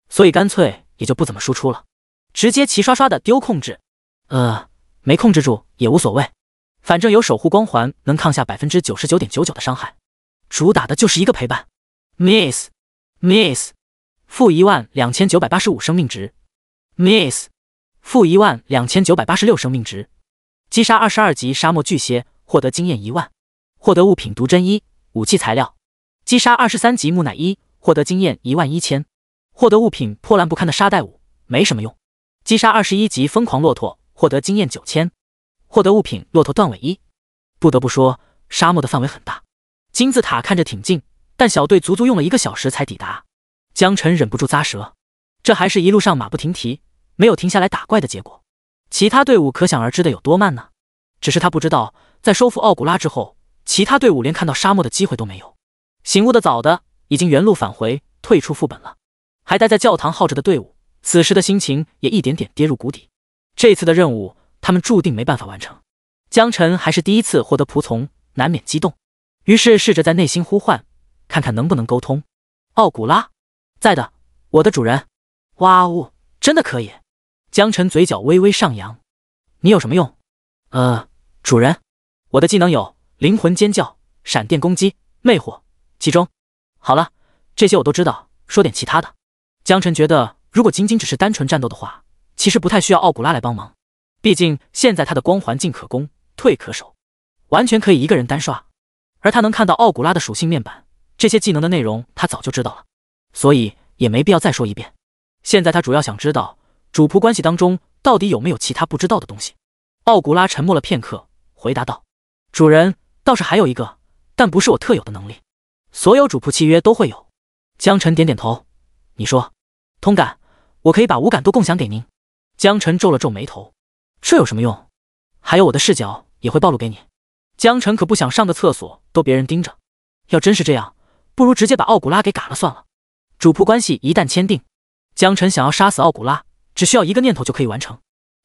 所以干脆也就不怎么输出了，直接齐刷刷的丢控制。没控制住也无所谓，反正有守护光环能抗下 99.99% 的伤害，主打的就是一个陪伴。Miss， 负12985生命值。Miss， -12986生命值。击杀22级沙漠巨蟹，获得经验1万，获得物品毒针1，武器材料。击杀23级木乃伊，获得经验11000，获得物品破烂不堪的沙袋5，没什么用。击杀21级疯狂骆驼，获得经验9000，获得物品骆驼断尾1。不得不说，沙漠的范围很大，金字塔看着挺近，但小队足足用了1个小时才抵达。江晨忍不住咂舌，这还是一路上马不停蹄，没有停下来打怪的结果。其他队伍可想而知的有多慢呢？只是他不知道，在收复奥古拉之后，其他队伍连看到沙漠的机会都没有。醒悟的早的已经原路返回，退出副本了。还待在教堂耗着的队伍，此时的心情也一点点跌入谷底。这次的任务，他们注定没办法完成。江晨还是第一次获得仆从，难免激动，于是试着在内心呼唤，看看能不能沟通。奥古拉，在的，我的主人。哇呜，真的可以。江晨嘴角微微上扬。你有什么用？主人，我的技能有灵魂尖叫、闪电攻击、魅惑、集中。好了，这些我都知道，说点其他的。江晨觉得，如果仅仅只是单纯战斗的话，其实不太需要奥古拉来帮忙。毕竟现在他的光环进可攻，退可守，完全可以一个人单刷。而他能看到奥古拉的属性面板，这些技能的内容他早就知道了，所以也没必要再说一遍。现在他主要想知道，主仆关系当中到底有没有其他不知道的东西。奥古拉沉默了片刻，回答道：主人，倒是还有一个，但不是我特有的能力，所有主仆契约都会有。江晨点点头，你说。通感，我可以把五感都共享给您。江晨皱了皱眉头，这有什么用？还有我的视角也会暴露给你。江晨可不想上个厕所都别人盯着，要真是这样，不如直接把奥古拉给嘎了算了。主仆关系一旦签订，江晨想要杀死奥古拉，只需要一个念头就可以完成。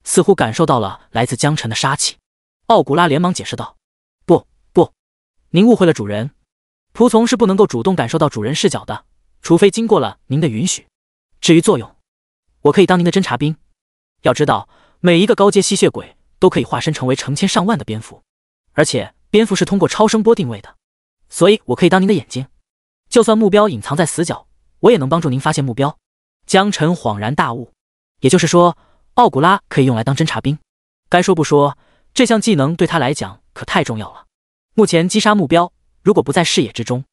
似乎感受到了来自江晨的杀气，奥古拉连忙解释道：不，您误会了主人，仆从是不能够主动感受到主人视角的，除非经过了您的允许。至于作用，我可以当您的侦察兵。要知道，每一个高阶吸血鬼都可以化身成为成千上万的蝙蝠，而且蝙蝠是通过超声波定位的，所以我可以当您的眼睛。就算目标隐藏在死角，我也能帮助您发现目标。江晨恍然大悟，也就是说，奥古拉可以用来当侦察兵。该说不说，这项技能对他来讲可太重要了。目前击杀目标如果不在视野之中，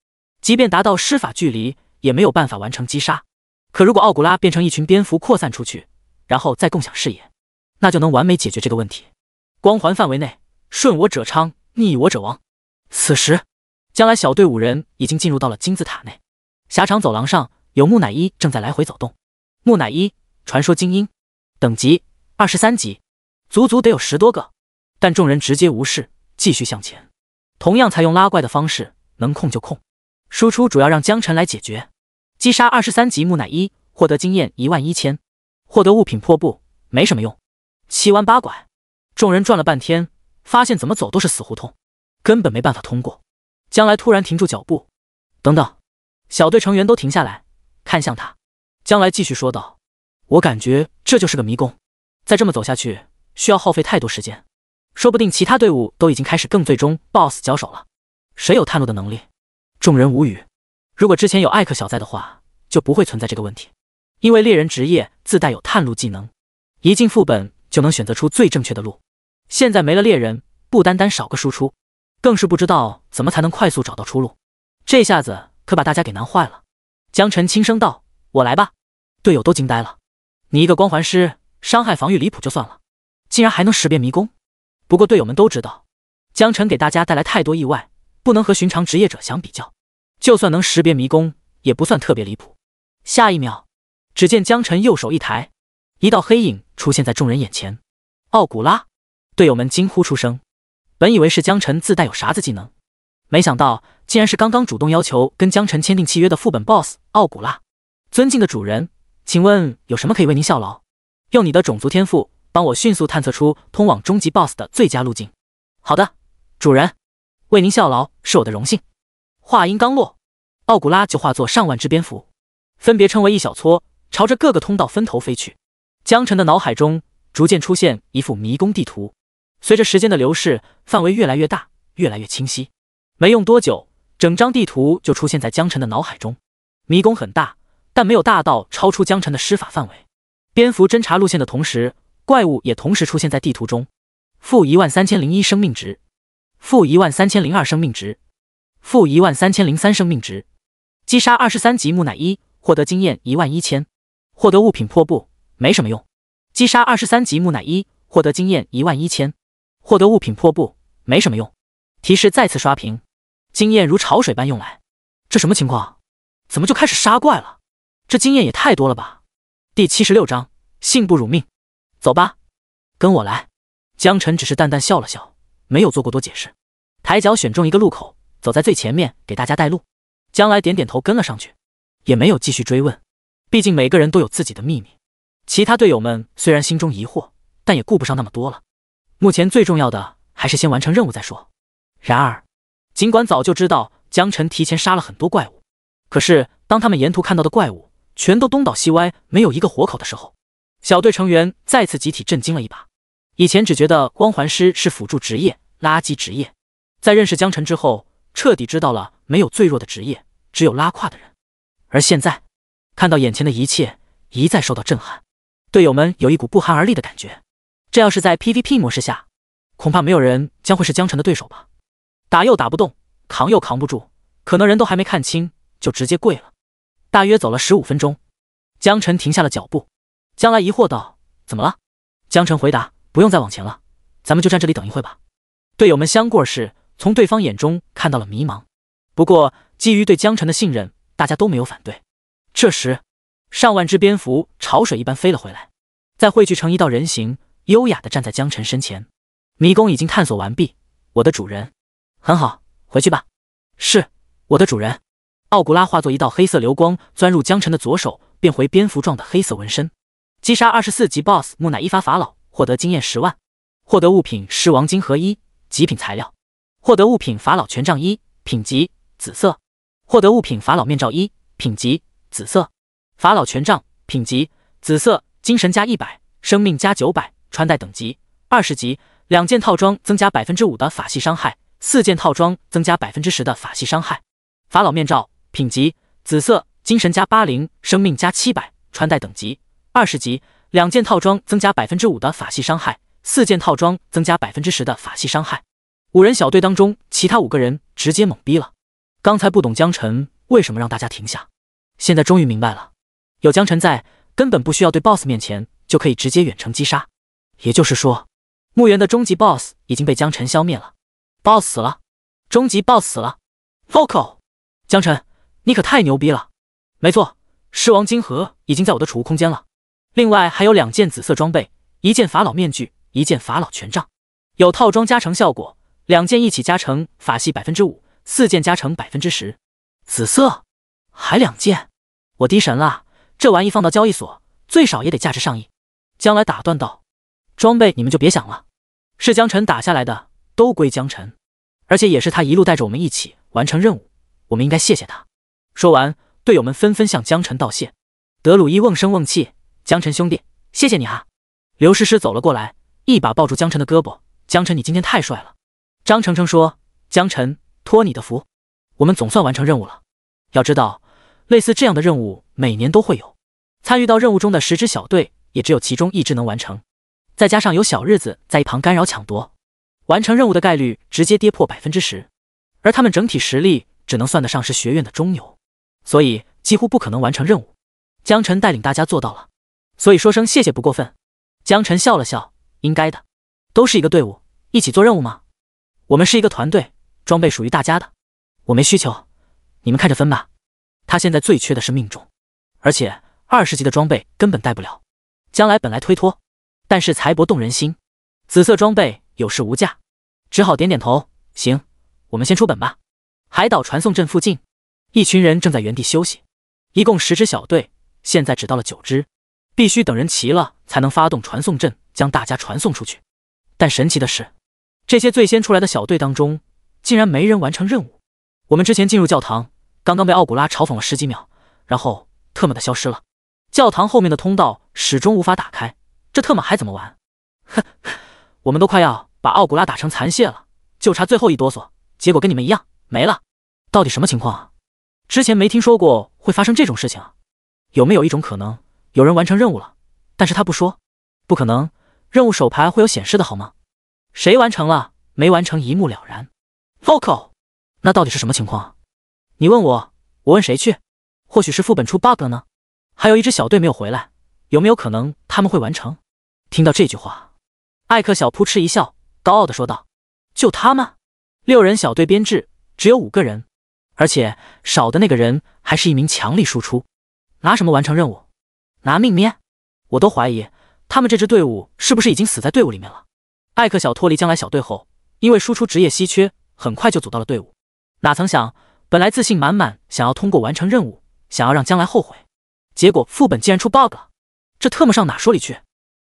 即便达到施法距离，也没有办法完成击杀。可如果奥古拉变成一群蝙蝠扩散出去，然后再共享视野，那就能完美解决这个问题。光环范围内，顺我者昌，逆我者亡。此时，将来小队5人已经进入到了金字塔内。狭长走廊上有木乃伊正在来回走动。木乃伊，传说精英，等级23级，足足得有10多个。但众人直接无视，继续向前。同样采用拉怪的方式，能控就控。输出主要让江晨来解决。击杀23级木乃伊，获得经验11000，获得物品破布，没什么用。7弯8拐，众人转了半天，发现怎么走都是死胡同，根本没办法通过。将来突然停住脚步，等等，小队成员都停下来，看向他。将来继续说道：我感觉这就是个迷宫，再这么走下去，需要耗费太多时间，说不定其他队伍都已经开始跟最终 BOSS 交手了。谁有探路的能力？众人无语。如果之前有艾克小在的话，就不会存在这个问题，因为猎人职业自带有探路技能，一进副本就能选择出最正确的路。现在没了猎人，不单单少个输出，更是不知道怎么才能快速找到出路。这下子可把大家给难坏了。江晨轻声道：我来吧。队友都惊呆了，你一个光环师，伤害防御离谱就算了，竟然还能识别迷宫。不过队友们都知道，江晨给大家带来太多意外，不能和寻常职业者相比较，就算能识别迷宫，也不算特别离谱。下一秒，只见江晨右手一抬，一道黑影出现在众人眼前。奥古拉！队友们惊呼出声。本以为是江晨自带有啥子技能，没想到竟然是刚刚主动要求跟江晨签订契约的副本 BOSS 奥古拉。尊敬的主人，请问有什么可以为您效劳？用你的种族天赋帮我迅速探测出通往终极 BOSS 的最佳路径。好的，主人，为您效劳是我的荣幸。话音刚落，奥古拉就化作上万只蝙蝠，分别成为一小撮，朝着各个通道分头飞去。江晨的脑海中逐渐出现一幅迷宫地图，随着时间的流逝，范围越来越大，越来越清晰。没用多久，整张地图就出现在江晨的脑海中。迷宫很大，但没有大到超出江晨的施法范围。蝙蝠侦查路线的同时，怪物也同时出现在地图中。-13001生命值，-13002生命值，-13003生命值。击杀23级木乃伊，获得经验11000，获得物品破布，没什么用。击杀23级木乃伊，获得经验11000，获得物品破布，没什么用。提示再次刷屏，经验如潮水般用来。这什么情况？怎么就开始杀怪了？这经验也太多了吧！第76章，幸不辱命。走吧，跟我来。江晨只是淡淡笑了笑，没有做过多解释。抬脚选中一个路口，走在最前面，给大家带路。将来点点头跟了上去，也没有继续追问，毕竟每个人都有自己的秘密。其他队友们虽然心中疑惑，但也顾不上那么多了。目前最重要的还是先完成任务再说。然而，尽管早就知道江晨提前杀了很多怪物，可是当他们沿途看到的怪物全都东倒西歪，没有一个活口的时候，小队成员再次集体震惊了一把。以前只觉得光环师是辅助职业、垃圾职业，在认识江晨之后，彻底知道了没有最弱的职业，只有拉胯的人。而现在看到眼前的一切，一再受到震撼，队友们有一股不寒而栗的感觉。这要是在 PVP 模式下，恐怕没有人将会是江晨的对手吧。打又打不动，扛又扛不住，可能人都还没看清就直接跪了。大约走了15分钟，江晨停下了脚步。江来疑惑道：“怎么了？”江晨回答：“不用再往前了，咱们就站这里等一会吧。”队友们相过时，从对方眼中看到了迷茫。不过基于对江晨的信任，大家都没有反对。这时，上万只蝙蝠潮水一般飞了回来，再汇聚成一道人形，优雅地站在江晨身前。迷宫已经探索完毕，我的主人。很好，回去吧。是，我的主人。奥古拉化作一道黑色流光，钻入江晨的左手，变回蝙蝠状的黑色纹身。击杀24级 BOSS 木乃伊法老，获得经验10万，获得物品狮王金盒1，极品材料，获得物品法老权杖1，品级紫色，获得物品法老面罩1，品级紫色，法老权杖品级紫色，精神加100，生命加900，穿戴等级20级，2件套装增加 5% 的法系伤害，4件套装增加 10% 的法系伤害。法老面罩品级紫色，精神加80，生命加700，穿戴等级20级，2件套装增加 5% 的法系伤害，4件套装增加 10% 的法系伤害。5人小队当中，其他5个人直接懵逼了。刚才不懂江晨为什么让大家停下，现在终于明白了。有江晨在，根本不需要对 BOSS 面前就可以直接远程击杀。也就是说，墓园的终极 BOSS 已经被江晨消灭了。BOSS 死了，终极 BOSS 死了。Vocal， 江晨，你可太牛逼了！没错，狮王金盒已经在我的储物空间了。另外还有2件紫色装备，1件法老面具，1件法老权杖，有套装加成效果，2件一起加成法系 5%，4件加成 10%。紫色还2件，我滴神了！这玩意放到交易所，最少也得价值上亿。江来打断道：“装备你们就别想了，是江晨打下来的，都归江晨，而且也是他一路带着我们一起完成任务，我们应该谢谢他。”说完，队友们纷纷向江晨道谢。德鲁伊瓮声瓮气：“江晨兄弟，谢谢你哈！”刘诗诗走了过来，一把抱住江晨的胳膊：“江晨，你今天太帅了。”张程程说：“江晨，托你的福，我们总算完成任务了。要知道，类似这样的任务每年都会有，参与到任务中的10支小队，也只有其中1支能完成，再加上有小日子在一旁干扰抢夺，完成任务的概率直接跌破 10%， 而他们整体实力只能算得上是学院的中游，所以几乎不可能完成任务。江晨带领大家做到了，所以说声谢谢不过分。”江晨笑了笑：“应该的，都是一个队伍，一起做任务吗？我们是一个团队，装备属于大家的，我没需求，你们看着分吧。他现在最缺的是命中，而且20级的装备根本带不了。”将来本来推脱，但是财帛动人心，紫色装备有市无价，只好点点头：“行，我们先出本吧。”海岛传送阵附近，一群人正在原地休息，一共10支小队，现在只到了9支，必须等人齐了才能发动传送阵将大家传送出去。但神奇的是，这些最先出来的小队当中，竟然没人完成任务。我们之前进入教堂，刚刚被奥古拉嘲讽了10几秒，然后特么的消失了。教堂后面的通道始终无法打开，这特么还怎么玩？哼，我们都快要把奥古拉打成残屑了，就差最后一哆嗦，结果跟你们一样没了。到底什么情况啊？之前没听说过会发生这种事情啊。有没有一种可能，有人完成任务了，但是他不说？不可能，任务手牌会有显示的好吗？谁完成了，没完成一目了然。Vocal， 那到底是什么情况啊？你问我，我问谁去？或许是副本出 bug 了呢？还有一支小队没有回来，有没有可能他们会完成？听到这句话，艾克小扑哧一笑，高傲地说道：“就他们，6人小队编制，只有5个人，而且少的那个人还是一名强力输出，拿什么完成任务？拿命咩？我都怀疑他们这支队伍是不是已经死在队伍里面了。”艾克小脱离将来小队后，因为输出职业稀缺，很快就组到了队伍。哪曾想，本来自信满满，想要通过完成任务，想要让将来后悔，结果副本竟然出 bug 了，这特么上哪说理去？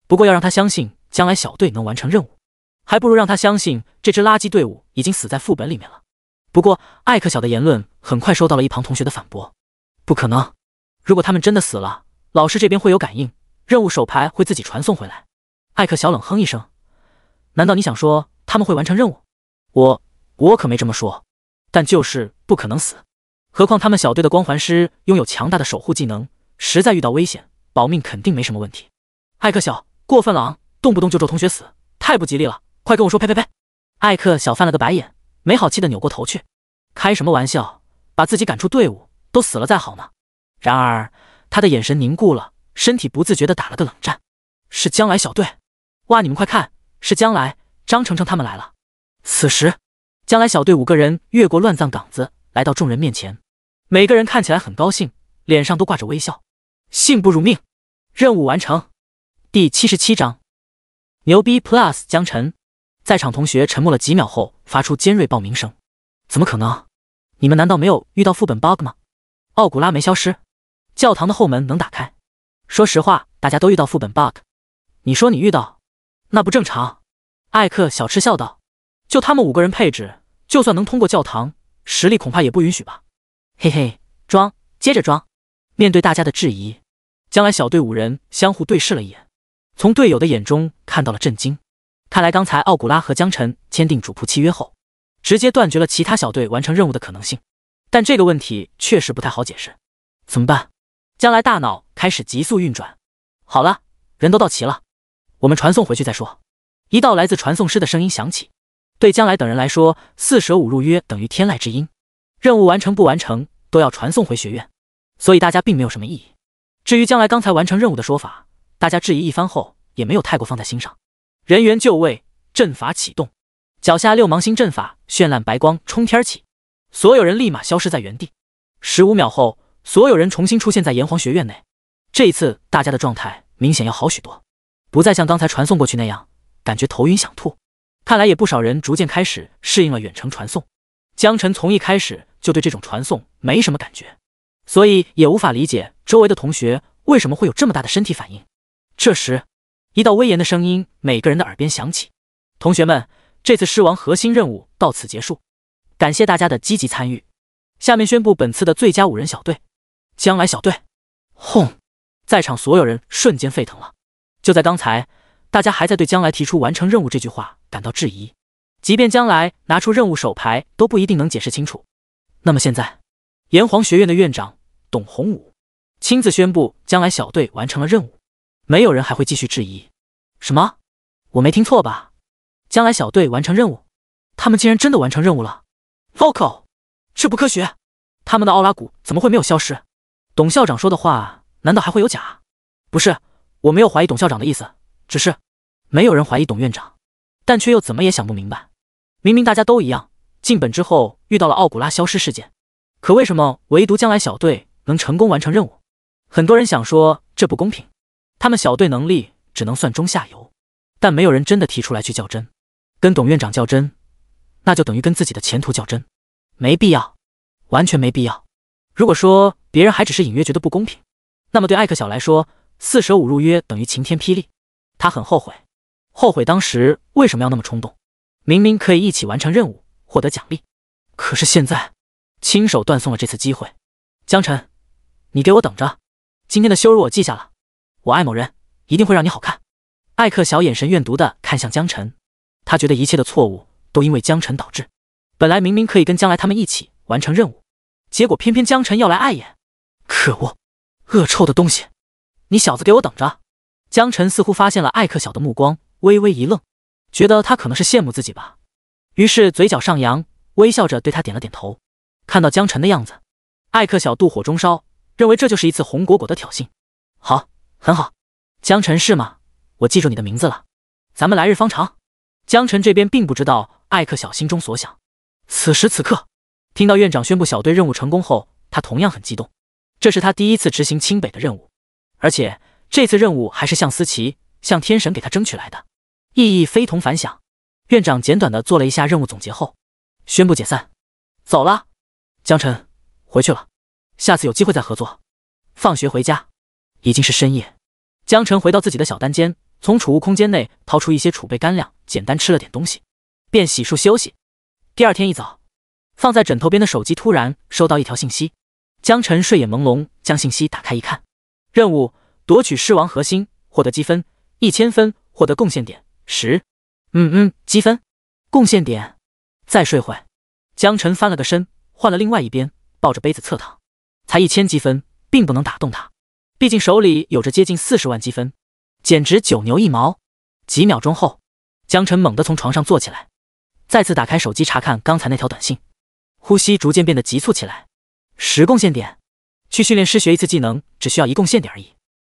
不过要让他相信将来小队能完成任务，还不如让他相信这支垃圾队伍已经死在副本里面了。不过艾克小的言论很快收到了一旁同学的反驳：“不可能，如果他们真的死了，老师这边会有感应，任务手牌会自己传送回来。”艾克小冷哼一声：“难道你想说他们会完成任务？我可没这么说，但就是不可能死。何况他们小队的光环师拥有强大的守护技能，实在遇到危险，保命肯定没什么问题。”艾克小过分了啊，动不动就咒同学死，太不吉利了，快跟我说呸呸呸！艾克小翻了个白眼，没好气的扭过头去。开什么玩笑，把自己赶出队伍，都死了再好呢。然而他的眼神凝固了，身体不自觉的打了个冷战。是将来小队，哇，你们快看，是将来张程程他们来了。此时将来小队5个人越过乱葬岗子，来到众人面前，每个人看起来很高兴，脸上都挂着微笑。幸不辱命，任务完成。第77章，牛逼 Plus 江晨。在场同学沉默了几秒后，发出尖锐报名声：“怎么可能？你们难道没有遇到副本 bug 吗？奥古拉没消失，教堂的后门能打开。说实话，大家都遇到副本 bug。你说你遇到，那不正常？”艾克小嗤笑道：“就他们5个人配置，就算能通过教堂，实力恐怕也不允许吧。”嘿嘿，装，接着装。面对大家的质疑，将来小队5人相互对视了一眼，从队友的眼中看到了震惊。看来刚才奥古拉和江晨签订主仆契约后，直接断绝了其他小队完成任务的可能性。但这个问题确实不太好解释，怎么办？将来大脑开始急速运转。好了，人都到齐了，我们传送回去再说。一道来自传送师的声音响起。对将来等人来说，4舍5入约等于天籁之音，任务完成不完成都要传送回学院，所以大家并没有什么异议。至于将来刚才完成任务的说法，大家质疑一番后也没有太过放在心上。人员就位，阵法启动，脚下6芒星阵法绚烂白光冲天起，所有人立马消失在原地。15秒后，所有人重新出现在炎黄学院内。这一次大家的状态明显要好许多，不再像刚才传送过去那样感觉头晕想吐。看来也不少人逐渐开始适应了远程传送。江晨从一开始就对这种传送没什么感觉，所以也无法理解周围的同学为什么会有这么大的身体反应。这时一道威严的声音每个人的耳边响起：“同学们，这次狮王核心任务到此结束，感谢大家的积极参与。下面宣布本次的最佳5人小队，将来小队。”轰！在场所有人瞬间沸腾了。就在刚才，大家还在对将来提出完成任务这句话感到质疑，即便将来拿出任务手牌都不一定能解释清楚。那么现在，炎黄学院的院长董宏武亲自宣布将来小队完成了任务，没有人还会继续质疑。什么？我没听错吧？将来小队完成任务？他们竟然真的完成任务了 ！Vocal， 这不科学！他们的奥拉古怎么会没有消失？董校长说的话难道还会有假？不是，我没有怀疑董校长的意思，只是没有人怀疑董院长，但却又怎么也想不明白。明明大家都一样，进本之后遇到了奥古拉消失事件，可为什么唯独将来小队能成功完成任务？很多人想说这不公平，他们小队能力只能算中下游，但没有人真的提出来去较真。跟董院长较真，那就等于跟自己的前途较真，没必要，完全没必要。如果说别人还只是隐约觉得不公平，那么对艾克小来说，4舍5入约等于晴天霹雳。他很后悔，后悔当时为什么要那么冲动，明明可以一起完成任务，获得奖励，可是现在亲手断送了这次机会。江晨，你给我等着，今天的羞辱我记下了，我爱某人一定会让你好看。艾克小眼神怨毒地看向江晨，他觉得一切的错误都因为江晨导致。本来明明可以跟将来他们一起完成任务，结果偏偏江晨要来碍眼。可恶，恶臭的东西，你小子给我等着！江晨似乎发现了艾克小的目光，微微一愣，觉得他可能是羡慕自己吧，于是嘴角上扬，微笑着对他点了点头。看到江晨的样子，艾克小肚火中烧，认为这就是一次红果果的挑衅。好，很好，江晨是吗？我记住你的名字了，咱们来日方长。江晨这边并不知道艾克小心中所想。此时此刻，听到院长宣布小队任务成功后，他同样很激动，这是他第一次执行清北的任务，而且这次任务还是向思琪、向天神给他争取来的，意义非同凡响。院长简短的做了一下任务总结后，宣布解散。走了，江晨，回去了，下次有机会再合作。放学回家，已经是深夜。江晨回到自己的小单间，从储物空间内掏出一些储备干粮，简单吃了点东西，便洗漱休息。第二天一早，放在枕头边的手机突然收到一条信息。江晨睡眼朦胧，将信息打开一看，任务夺取狮王核心，获得积分1000分，获得贡献点10。积分，贡献点。再睡会。江晨翻了个身，换了另外一边，抱着杯子侧躺。才1000积分，并不能打动他，毕竟手里有着接近40万积分，简直九牛一毛。几秒钟后，江晨猛地从床上坐起来，再次打开手机查看刚才那条短信，呼吸逐渐变得急促起来。10贡献点，去训练师学一次技能只需要1贡献点而已，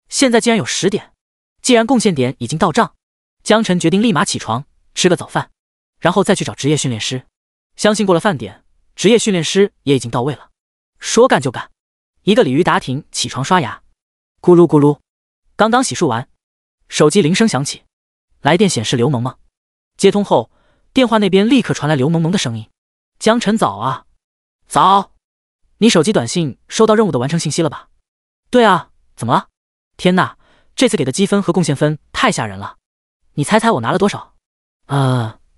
现在竟然有10点。既然贡献点已经到账，江晨决定立马起床吃个早饭，然后再去找职业训练师。相信过了饭点，职业训练师也已经到位了。说干就干，一个鲤鱼打挺起床刷牙，咕噜咕噜，刚刚洗漱完，手机铃声响起，来电显示刘萌萌。接通后，电话那边立刻传来刘萌萌的声音：江晨早啊。早。你手机短信收到任务的完成信息了吧？对啊，怎么了？天呐，这次给的积分和贡献分太吓人了。你猜猜我拿了多少？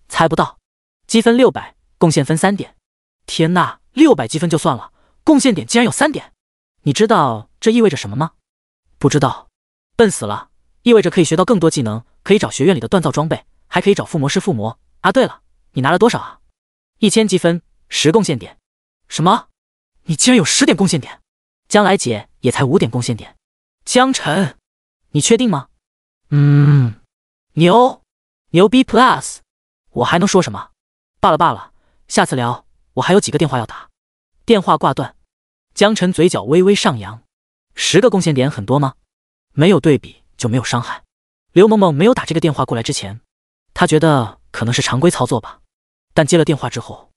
猜不到。积分600，贡献分3点。天呐，600积分就算了，贡献点竟然有3点。你知道这意味着什么吗？不知道。笨死了，意味着可以学到更多技能，可以找学院里的锻造装备，还可以找附魔师附魔。啊对了，你拿了多少啊？1000积分，10贡献点。什么？你竟然有10点贡献点？将来姐也才5点贡献点。江晨，你确定吗？牛逼 plus， 我还能说什么？罢了，下次聊，我还有几个电话要打。电话挂断，江晨嘴角微微上扬。10个贡献点很多吗？没有对比就没有伤害。刘萌萌没有打这个电话过来之前，她觉得可能是常规操作吧，但接了电话之后，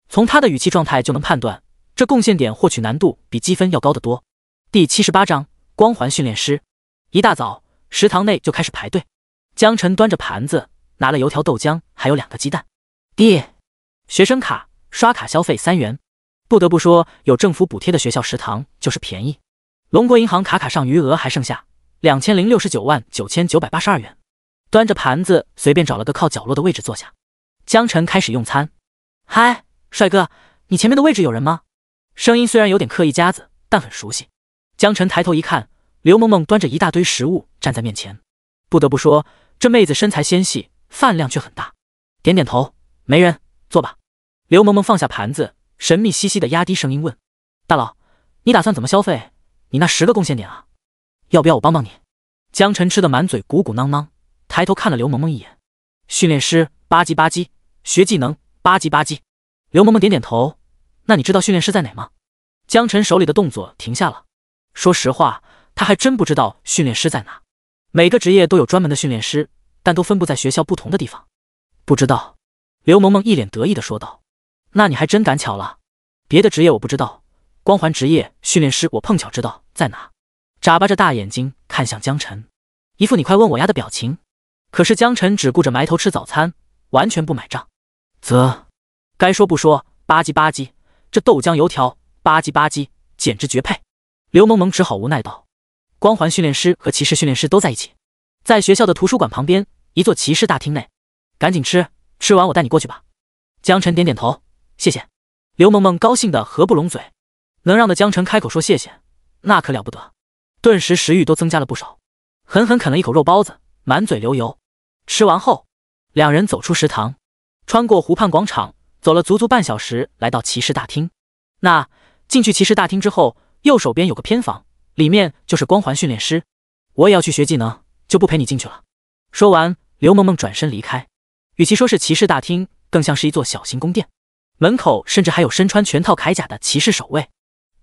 从她的语气状态就能判断，这贡献点获取难度比积分要高得多。第78章光环训练师。一大早，食堂内就开始排队。江晨端着盘子，拿了油条豆浆，还有2个鸡蛋。爹，学生卡刷卡消费3元。不得不说，有政府补贴的学校食堂就是便宜。龙国银行卡上余额还剩下2069万9982元。端着盘子，随便找了个靠角落的位置坐下。江晨开始用餐。嗨，帅哥，你前面的位置有人吗？声音虽然有点刻意夹子，但很熟悉。江晨抬头一看，刘萌萌端着一大堆食物站在面前。不得不说，这妹子身材纤细，饭量却很大。点点头，没人，坐吧。刘萌萌放下盘子，神秘兮兮的压低声音问：大佬，你打算怎么消费？你那10个贡献点啊？要不要我帮帮你？江晨吃得满嘴鼓鼓囊囊，抬头看了刘萌萌一眼。训练师吧唧吧唧，学技能吧唧吧唧。刘萌萌点点头。那你知道训练师在哪吗？江晨手里的动作停下了。说实话，他还真不知道训练师在哪。每个职业都有专门的训练师，但都分布在学校不同的地方。不知道。刘萌萌一脸得意地说道。那你还真赶巧了，别的职业我不知道，光环职业训练师我碰巧知道在哪。眨巴着大眼睛看向江晨，一副你快问我呀的表情。可是江晨只顾着埋头吃早餐，完全不买账。该说不说，吧唧吧唧，这豆浆油条吧唧吧唧，简直绝配。刘萌萌只好无奈道。光环训练师和骑士训练师都在一起，在学校的图书馆旁边一座骑士大厅内。赶紧吃，吃完我带你过去吧。江晨点点头，谢谢。刘萌萌高兴得合不拢嘴，能让的江晨开口说谢谢，那可了不得。顿时食欲都增加了不少，狠狠啃了一口肉包子，满嘴流油。吃完后，两人走出食堂，穿过湖畔广场，走了足足半小时，来到骑士大厅。进去骑士大厅之后，右手边有个偏房，里面就是光环训练师。我也要去学技能，就不陪你进去了。说完，刘萌萌转身离开，与其说是骑士大厅，更像是一座小型宫殿，门口甚至还有身穿全套铠甲的骑士守卫。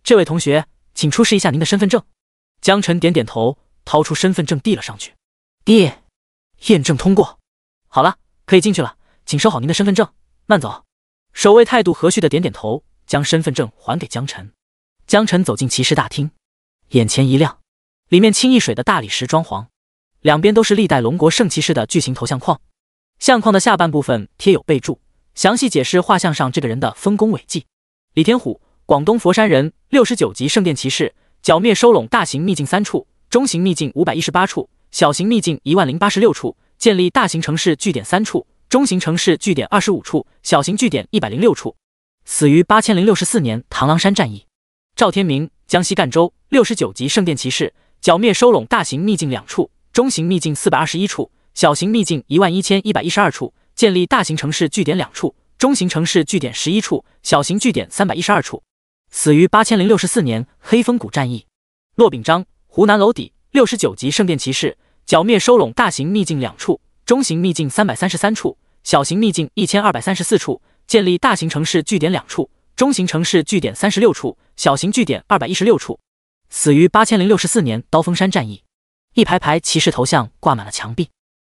这位同学，请出示一下您的身份证。江晨点点头，掏出身份证递了上去。滴，验证通过。好了，可以进去了，请收好您的身份证，慢走。守卫态度和煦的点点头，将身份证还给江晨。江晨走进骑士大厅，眼前一亮，里面清一水的大理石装潢，两边都是历代龙国圣骑士的巨型头像框，相框的下半部分贴有备注，详细解释画像上这个人的丰功伟绩。李天虎，广东佛山人，69级圣殿骑士，剿灭收拢大型秘境3处，中型秘境518处，小型秘境10086处，建立大型城市据点3处，中型城市据点25处，小型据点106处。死于8064年螳螂山战役。赵天明，江西赣州，69级圣殿骑士，剿灭收拢大型秘境2处，中型秘境421处，小型秘境11112处，建立大型城市据点2处，中型城市据点11处，小型据点312处。死于8064年黑风谷战役。骆秉章，湖南娄底，69级圣殿骑士，剿灭收拢大型秘境2处，中型秘境333处，小型秘境1234处，建立大型城市据点2处，中型城市据点36处，小型据点216处。死于8064年刀锋山战役。一排排骑士头像挂满了墙壁，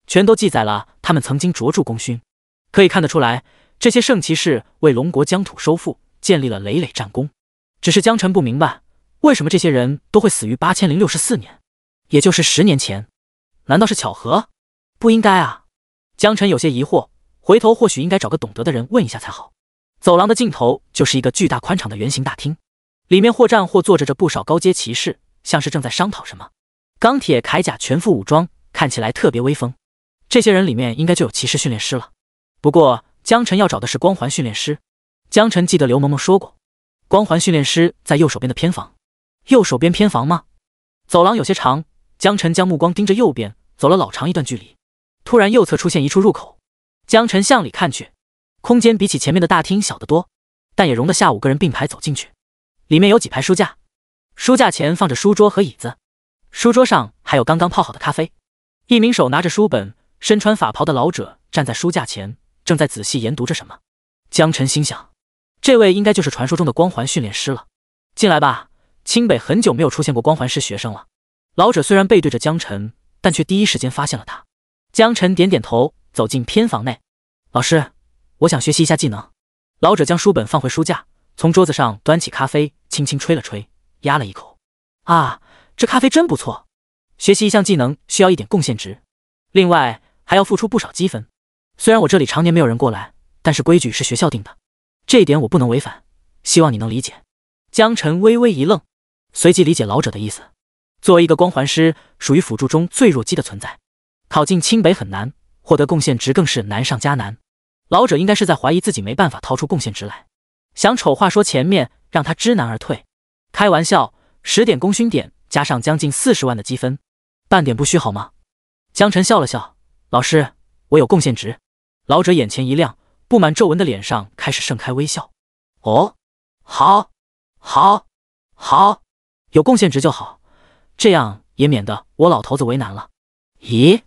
全都记载了他们曾经卓著功勋。可以看得出来，这些圣骑士为龙国疆土收复建立了累累战功。只是江晨不明白，为什么这些人都会死于8064年，也就是10年前？难道是巧合？不应该啊！江晨有些疑惑，回头或许应该找个懂得的人问一下才好。走廊的尽头就是一个巨大宽敞的圆形大厅，里面或站或坐着不少高阶骑士，像是正在商讨什么。钢铁铠甲全副武装，看起来特别威风。这些人里面应该就有骑士训练师了。不过江晨要找的是光环训练师。江晨记得刘萌萌说过，光环训练师在右手边的偏房。右手边偏房吗？走廊有些长，江晨将目光盯着右边，走了老长一段距离。突然右侧出现一处入口，江晨向里看去，空间比起前面的大厅小得多，但也容得下5个人并排走进去。里面有几排书架，书架前放着书桌和椅子，书桌上还有刚刚泡好的咖啡。一名手拿着书本，身穿法袍的老者站在书架前，正在仔细研读着什么。江晨心想，这位应该就是传说中的光环训练师了。进来吧，清北很久没有出现过光环师学生了。老者虽然背对着江晨，但却第一时间发现了他。江晨点点头，走进偏房内。老师，我想学习一下技能。老者将书本放回书架，从桌子上端起咖啡，轻轻吹了吹，压了一口。啊，这咖啡真不错。学习一项技能需要1点贡献值，另外还要付出不少积分。虽然我这里常年没有人过来，但是规矩是学校定的，这一点我不能违反，希望你能理解。江晨微微一愣，随即理解老者的意思。作为一个光环师，属于辅助中最弱鸡的存在，考进清北很难，获得贡献值更是难上加难。老者应该是在怀疑自己没办法掏出贡献值来，想丑话说前面，让他知难而退。开玩笑，10点功勋点加上将近40万的积分，半点不虚好吗？江晨笑了笑，老师，我有贡献值。老者眼前一亮，布满皱纹的脸上开始盛开微笑。哦，好，好，好，有贡献值就好，这样也免得我老头子为难了。咦，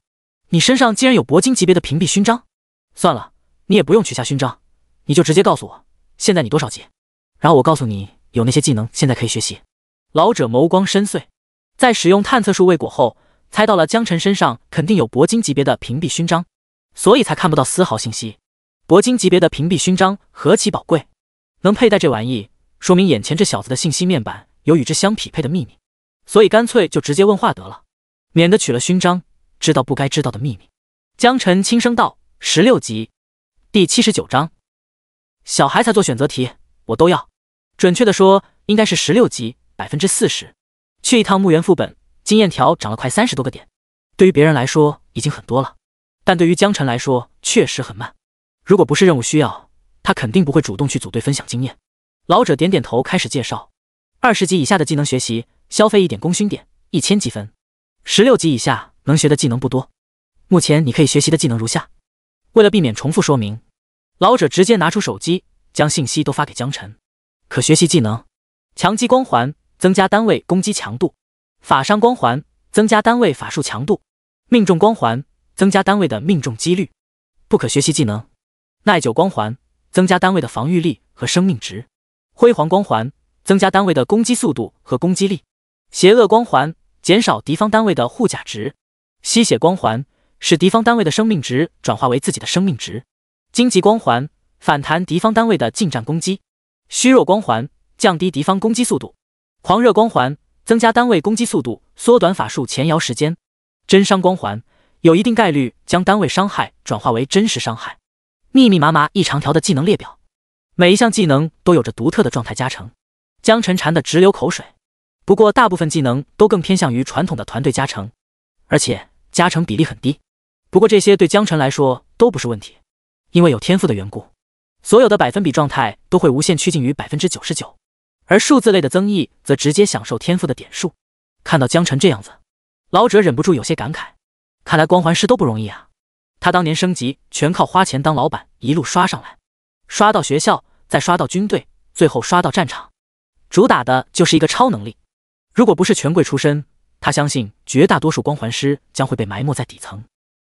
你身上竟然有铂金级别的屏蔽勋章？算了，你也不用取下勋章，你就直接告诉我，现在你多少级？然后我告诉你有那些技能现在可以学习。老者眸光深邃，在使用探测术未果后，猜到了江晨身上肯定有铂金级别的屏蔽勋章，所以才看不到丝毫信息。铂金级别的屏蔽勋章何其宝贵，能佩戴这玩意，说明眼前这小子的信息面板有与之相匹配的秘密，所以干脆就直接问话得了，免得取了勋章知道不该知道的秘密。江晨轻声道：16级。第79章，小孩才做选择题，我都要。准确的说，应该是16级，40%。去一趟墓园副本，经验条涨了快30多个点，对于别人来说已经很多了，但对于江晨来说确实很慢。如果不是任务需要，他肯定不会主动去组队分享经验。老者点点头，开始介绍：20级以下的技能学习，消费1点功勋点，1000积分。16级以下能学的技能不多，目前你可以学习的技能如下。为了避免重复说明，老者直接拿出手机，将信息都发给江晨。可学习技能：强击光环，增加单位攻击强度；法伤光环，增加单位法术强度；命中光环，增加单位的命中几率。不可学习技能：耐久光环，增加单位的防御力和生命值；辉煌光环，增加单位的攻击速度和攻击力；邪恶光环，减少敌方单位的护甲值；吸血光环，使敌方单位的生命值转化为自己的生命值；荆棘光环，反弹敌方单位的近战攻击；虚弱光环，降低敌方攻击速度；狂热光环，增加单位攻击速度，缩短法术前摇时间；真伤光环，有一定概率将单位伤害转化为真实伤害。密密麻麻一长条的技能列表，每一项技能都有着独特的状态加成。江晨馋得直流口水。不过大部分技能都更偏向于传统的团队加成，而且加成比例很低。不过这些对江晨来说都不是问题，因为有天赋的缘故，所有的百分比状态都会无限趋近于 99%， 而数字类的增益则直接享受天赋的点数。看到江晨这样子，老者忍不住有些感慨，看来光环师都不容易啊。他当年升级全靠花钱当老板，一路刷上来，刷到学校，再刷到军队，最后刷到战场，主打的就是一个超能力。如果不是权贵出身，他相信绝大多数光环师将会被埋没在底层，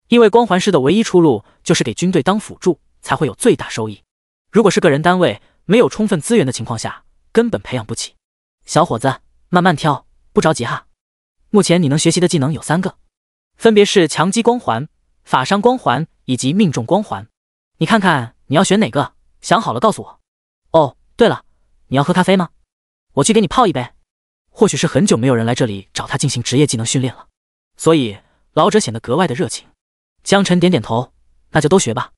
因为光环师的唯一出路就是给军队当辅助，才会有最大收益。如果是个人单位，没有充分资源的情况下，根本培养不起。小伙子，慢慢跳，不着急哈。目前你能学习的技能有3个，分别是强击光环、法伤光环以及命中光环。你看看你要选哪个，想好了告诉我。哦，对了，你要喝咖啡吗？我去给你泡一杯。或许是很久没有人来这里找他进行职业技能训练了，所以老者显得格外的热情。江晨点点头，那就都学吧。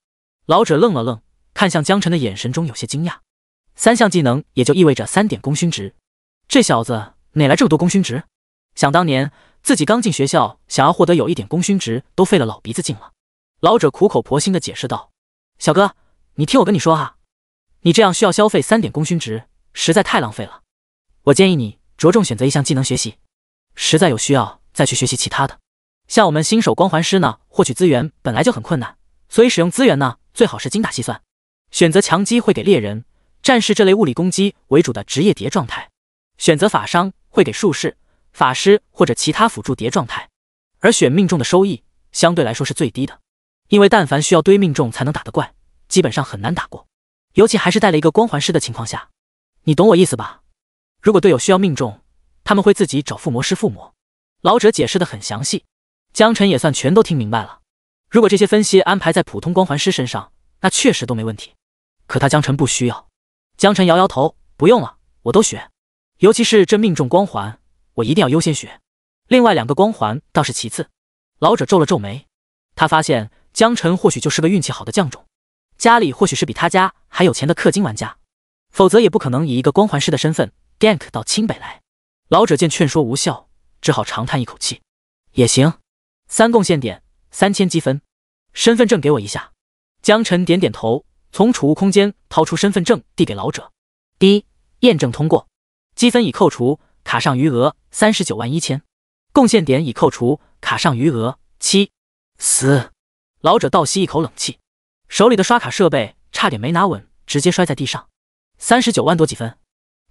老者愣了愣，看向江晨的眼神中有些惊讶。3项技能也就意味着3点功勋值，这小子哪来这么多功勋值？想当年自己刚进学校，想要获得有1点功勋值都费了老鼻子劲了。老者苦口婆心地解释道：小哥，你听我跟你说哈，你这样需要消费3点功勋值，实在太浪费了。我建议你着重选择一项技能学习，实在有需要再去学习其他的。像我们新手光环师呢，获取资源本来就很困难，所以使用资源呢，最好是精打细算。选择强击会给猎人、战士这类物理攻击为主的职业叠状态，选择法伤会给术士、法师或者其他辅助叠状态，而选命中的收益相对来说是最低的，因为但凡需要堆命中才能打得怪，基本上很难打过，尤其还是带了一个光环师的情况下，你懂我意思吧？如果队友需要命中，他们会自己找附魔师附魔。老者解释得很详细，江晨也算全都听明白了。如果这些分析安排在普通光环师身上，那确实都没问题。可他江晨不需要。江晨摇摇头，不用了，我都学。尤其是这命中光环，我一定要优先学。另外2个光环倒是其次。老者皱了皱眉，他发现江晨或许就是个运气好的将种，家里或许是比他家还有钱的氪金玩家，否则也不可能以一个光环师的身份gank 到清北来。老者见劝说无效，只好长叹一口气。也行，3贡献点，3000积分。身份证给我一下。江晨点点头，从储物空间掏出身份证递给老者。第一，验证通过，积分已扣除，卡上余额39万1000，贡献点已扣除，卡上余额7。死！老者倒吸一口冷气，手里的刷卡设备差点没拿稳，直接摔在地上。39万多几分，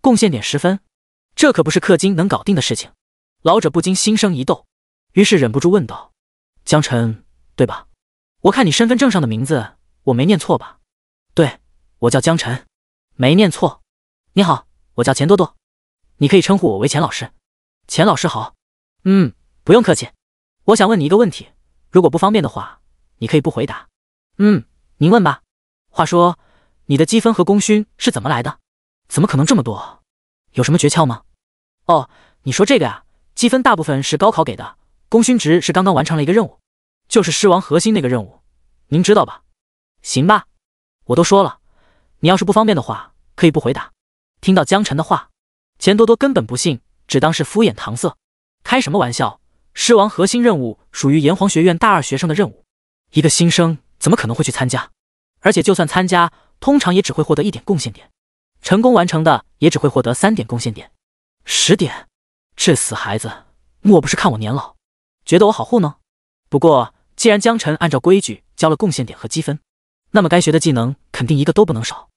贡献点10分，这可不是氪金能搞定的事情。老者不禁心生一动，于是忍不住问道：江晨，对吧？我看你身份证上的名字，我没念错吧？对，我叫江晨，没念错。你好，我叫钱多多，你可以称呼我为钱老师。钱老师好。不用客气。我想问你一个问题，如果不方便的话，你可以不回答。您问吧。话说，你的积分和功勋是怎么来的？怎么可能这么多？有什么诀窍吗？哦，你说这个呀，积分大部分是高考给的，功勋值是刚刚完成了一个任务，就是狮王核心那个任务，您知道吧？行吧，我都说了，你要是不方便的话，可以不回答。听到江晨的话，钱多多根本不信，只当是敷衍搪塞。开什么玩笑，狮王核心任务属于炎黄学院大2学生的任务，一个新生怎么可能会去参加？而且就算参加，通常也只会获得1点贡献点，成功完成的也只会获得3点贡献点。10点，这死孩子，莫不是看我年老，觉得我好糊弄？不过既然江晨按照规矩交了贡献点和积分，那么该学的技能肯定一个都不能少。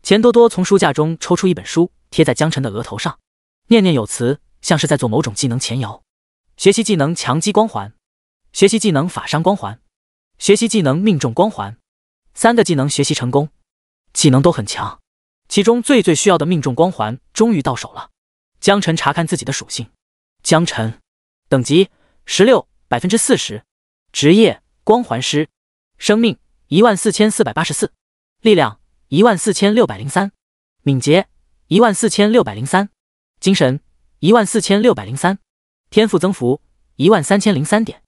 钱多多从书架中抽出一本书，贴在江晨的额头上，念念有词，像是在做某种技能前摇。学习技能强击光环，学习技能法伤光环，学习技能命中光环，3个技能学习成功，技能都很强，其中最需要的命中光环终于到手了。江晨查看自己的属性，江晨等级16 40%， 职业光环师，生命14484，力量14603，敏捷14603，精神14603，天赋增幅13003点。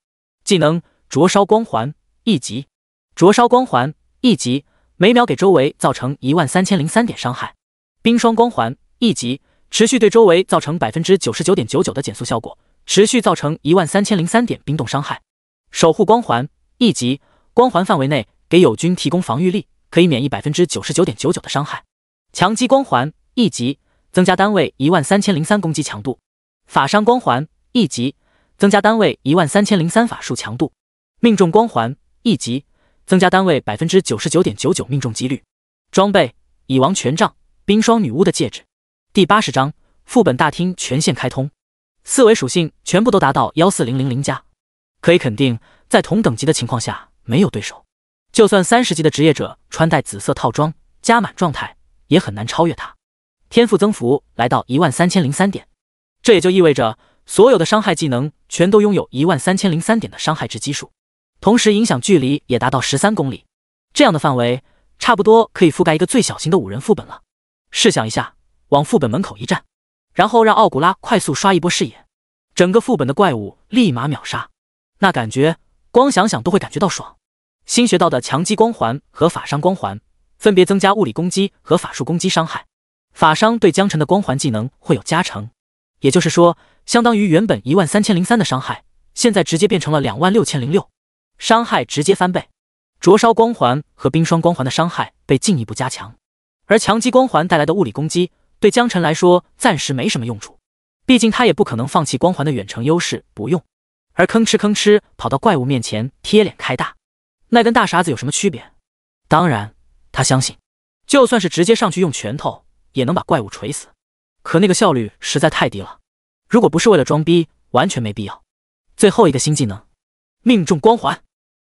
技能灼烧光环1级，灼烧光环1级，每秒给周围造成13003点伤害。冰霜光环1级，持续对周围造成 99.99% 的减速效果，持续造成13003点冰冻伤害。守护光环1级，光环范围内给友军提供防御力，可以免疫 99.99% 的伤害。强击光环1级，增加单位13003攻击强度。法伤光环1级，增加单位13003法术强度。命中光环1级，增加单位 99.99% 命中几率。装备蚁王权杖，冰霜女巫的戒指。第80章副本大厅全线开通，4维属性全部都达到14000加，可以肯定在同等级的情况下没有对手，就算30级的职业者穿戴紫色套装加满状态也很难超越他。天赋增幅来到13003点，这也就意味着所有的伤害技能全都拥有13003点的伤害值基数，同时影响距离也达到13公里，这样的范围差不多可以覆盖一个最小型的5人副本了。试想一下，往副本门口一站，然后让奥古拉快速刷一波视野，整个副本的怪物立马秒杀，那感觉光想想都会感觉到爽。新学到的强击光环和法伤光环分别增加物理攻击和法术攻击伤害，法伤对江晨的光环技能会有加成，也就是说相当于原本13003的伤害，现在直接变成了26006，伤害直接翻倍。灼烧光环和冰霜光环的伤害被进一步加强，而强击光环带来的物理攻击对江晨来说暂时没什么用处，毕竟他也不可能放弃光环的远程优势不用，而吭哧跑到怪物面前贴脸开大，那跟大傻子有什么区别？当然他相信就算是直接上去用拳头也能把怪物锤死，可那个效率实在太低了，如果不是为了装逼完全没必要。最后一个新技能命中光环，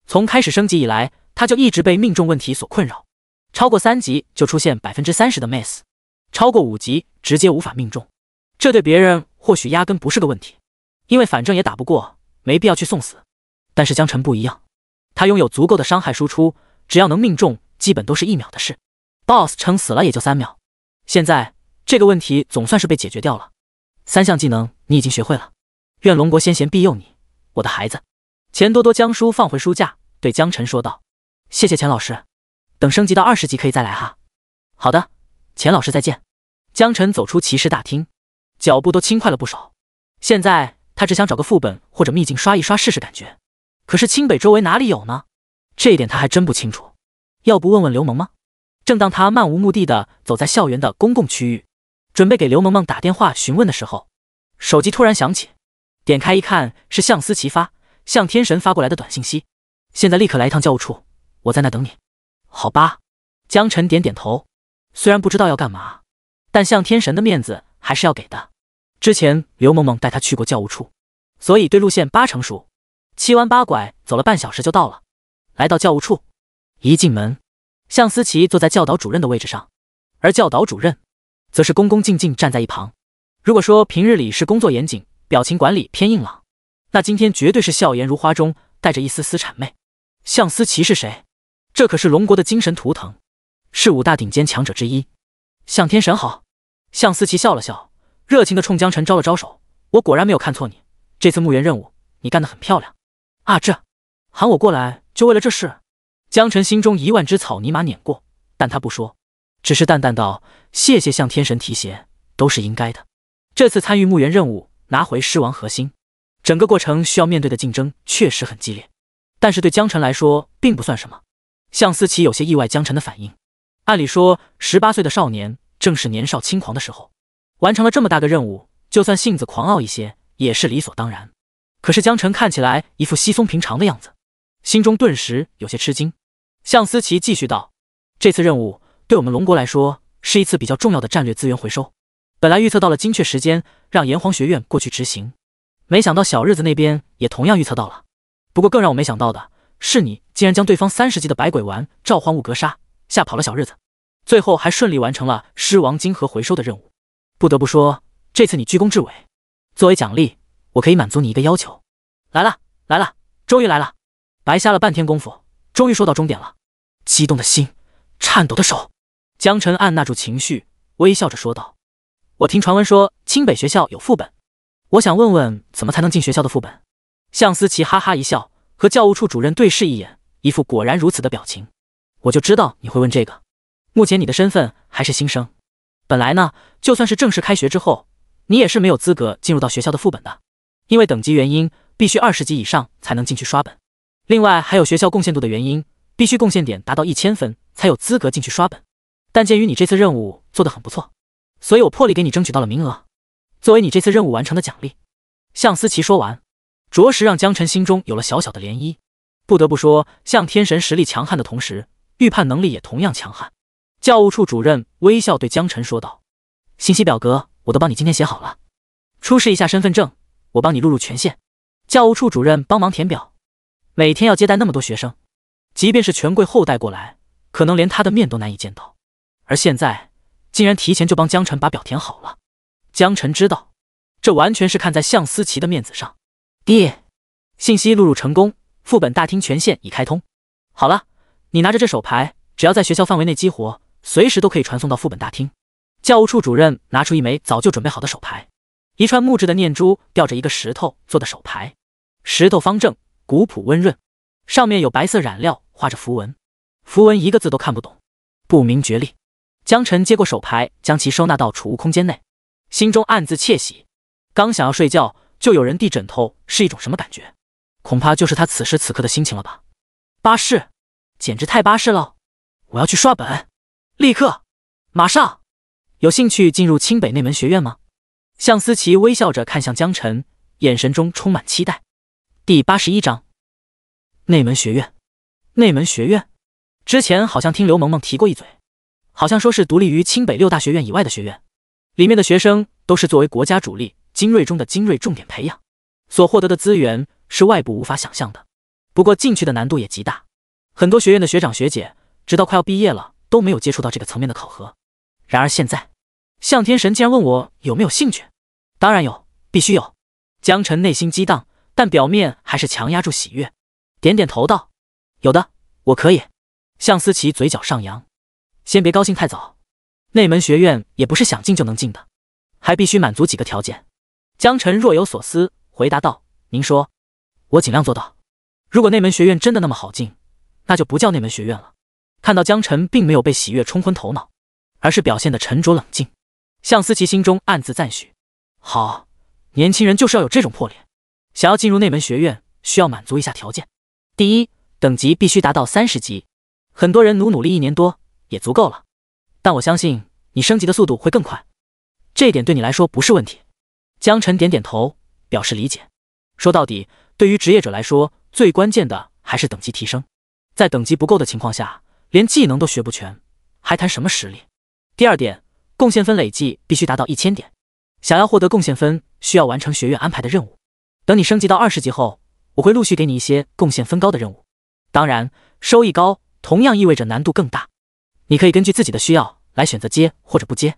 从开始升级以来他就一直被命中问题所困扰，超过3级就出现 30% 的 miss， 超过5级直接无法命中，这对别人或许压根不是个问题，因为反正也打不过，没必要去送死。但是江晨不一样，他拥有足够的伤害输出，只要能命中基本都是1秒的事， BOSS 撑死了也就3秒。现在这个问题总算是被解决掉了。3项技能你已经学会了，愿龙国先贤庇佑你，我的孩子。钱多多将书放回书架，对江晨说道，谢谢钱老师，等升级到20级可以再来哈。好的，钱老师再见。江晨走出骑士大厅，脚步都轻快了不少。现在他只想找个副本或者秘境刷一刷试试感觉，可是清北周围哪里有呢？这一点他还真不清楚，要不问问刘萌吗？正当他漫无目的地走在校园的公共区域，准备给刘萌萌打电话询问的时候，手机突然响起，点开一看是向思琪向天神发过来的短信息，现在立刻来一趟教务处，我在那等你。好吧，江晨点点头，虽然不知道要干嘛，但向天神的面子还是要给的。之前刘萌萌带他去过教务处，所以对路线80%熟，7弯8拐走了半小时就到了。来到教务处，一进门，向思琪坐在教导主任的位置上，而教导主任则是恭恭敬敬站在一旁。如果说平日里是工作严谨，表情管理偏硬朗，那今天绝对是笑颜如花中带着一丝丝谄媚。向思琪是谁？这可是龙国的精神图腾，是5大顶尖强者之一。向天神好。向思琪笑了笑，热情地冲江晨招了招手，我果然没有看错你，这次墓园任务你干得很漂亮啊，这喊我过来就为了这事？江晨心中1万只草泥马碾过，但他不说，只是淡淡道，谢谢向天神提携，都是应该的。这次参与墓园任务，拿回狮王核心，整个过程需要面对的竞争确实很激烈，但是对江晨来说并不算什么。向思琪有些意外江晨的反应，按理说18岁的少年正是年少轻狂的时候，完成了这么大个任务，就算性子狂傲一些也是理所当然。可是江晨看起来一副稀松平常的样子，心中顿时有些吃惊。向思琪继续道，这次任务对我们龙国来说是一次比较重要的战略资源回收，本来预测到了精确时间，让炎黄学院过去执行，没想到小日子那边也同样预测到了。不过更让我没想到的是你竟然将对方30级的百鬼丸召唤物格杀，吓跑了小日子，最后还顺利完成了狮王金盒回收的任务。不得不说，这次你居功至伟。作为奖励，我可以满足你一个要求。来了，来了，终于来了！白瞎了半天功夫，终于说到终点了。激动的心，颤抖的手。江晨按捺住情绪，微笑着说道：“我听传闻说清北学校有副本，我想问问怎么才能进学校的副本。”向思琪哈哈一笑，和教务处主任对视一眼，一副果然如此的表情。我就知道你会问这个。目前你的身份还是新生，本来呢，就算是正式开学之后，你也是没有资格进入到学校的副本的，因为等级原因，必须20级以上才能进去刷本。另外还有学校贡献度的原因，必须贡献点达到1000分才有资格进去刷本。但鉴于你这次任务做得很不错，所以我破例给你争取到了名额，作为你这次任务完成的奖励。向思琪说完，着实让江晨心中有了小小的涟漪。不得不说，向天神实力强悍的同时，预判能力也同样强悍。教务处主任微笑对江晨说道：“信息表格我都帮你今天写好了，出示一下身份证，我帮你录入权限。”教务处主任帮忙填表。每天要接待那么多学生，即便是权贵后代过来，可能连他的面都难以见到。而现在竟然提前就帮江晨把表填好了。江晨知道，这完全是看在向思琪的面子上。信息录入成功，副本大厅权限已开通。好了，你拿着这手牌，只要在学校范围内激活，随时都可以传送到副本大厅。教务处主任拿出一枚早就准备好的手牌，一串木质的念珠吊着一个石头做的手牌，石头方正，古朴温润，上面有白色染料画着符文，符文一个字都看不懂，不明觉厉。江晨接过手牌，将其收纳到储物空间内，心中暗自窃喜。刚想要睡觉，就有人递枕头，是一种什么感觉？恐怕就是他此时此刻的心情了吧。巴适，简直太巴适了！我要去刷本，立刻，马上！有兴趣进入清北内门学院吗？向思琪微笑着看向江晨，眼神中充满期待。第81章，内门学院。内门学院，之前好像听刘萌萌提过一嘴，好像说是独立于清北6大学院以外的学院，里面的学生都是作为国家主力精锐中的精锐重点培养，所获得的资源是外部无法想象的。不过进去的难度也极大，很多学院的学长学姐直到快要毕业了都没有接触到这个层面的考核。然而现在，向天神竟然问我有没有兴趣。当然有，必须有。江晨内心激荡，但表面还是强压住喜悦，点点头道：“有的，我可以。”向思琪嘴角上扬，先别高兴太早，内门学院也不是想进就能进的，还必须满足几个条件。江晨若有所思回答道：“您说。”我尽量做到。如果内门学院真的那么好进，那就不叫内门学院了。看到江晨并没有被喜悦冲昏头脑，而是表现得沉着冷静，向思琪心中暗自赞许。好，年轻人就是要有这种魄力。想要进入内门学院，需要满足一下条件。第一，等级必须达到30级。很多人努力1年多也足够了，但我相信你升级的速度会更快，这一点对你来说不是问题。江晨点点头，表示理解。说到底，对于职业者来说，最关键的还是等级提升。在等级不够的情况下，连技能都学不全，还谈什么实力？第二点，贡献分累计必须达到1000点。想要获得贡献分，需要完成学院安排的任务。等你升级到20级后，我会陆续给你一些贡献分高的任务。当然，收益高同样意味着难度更大，你可以根据自己的需要来选择接或者不接，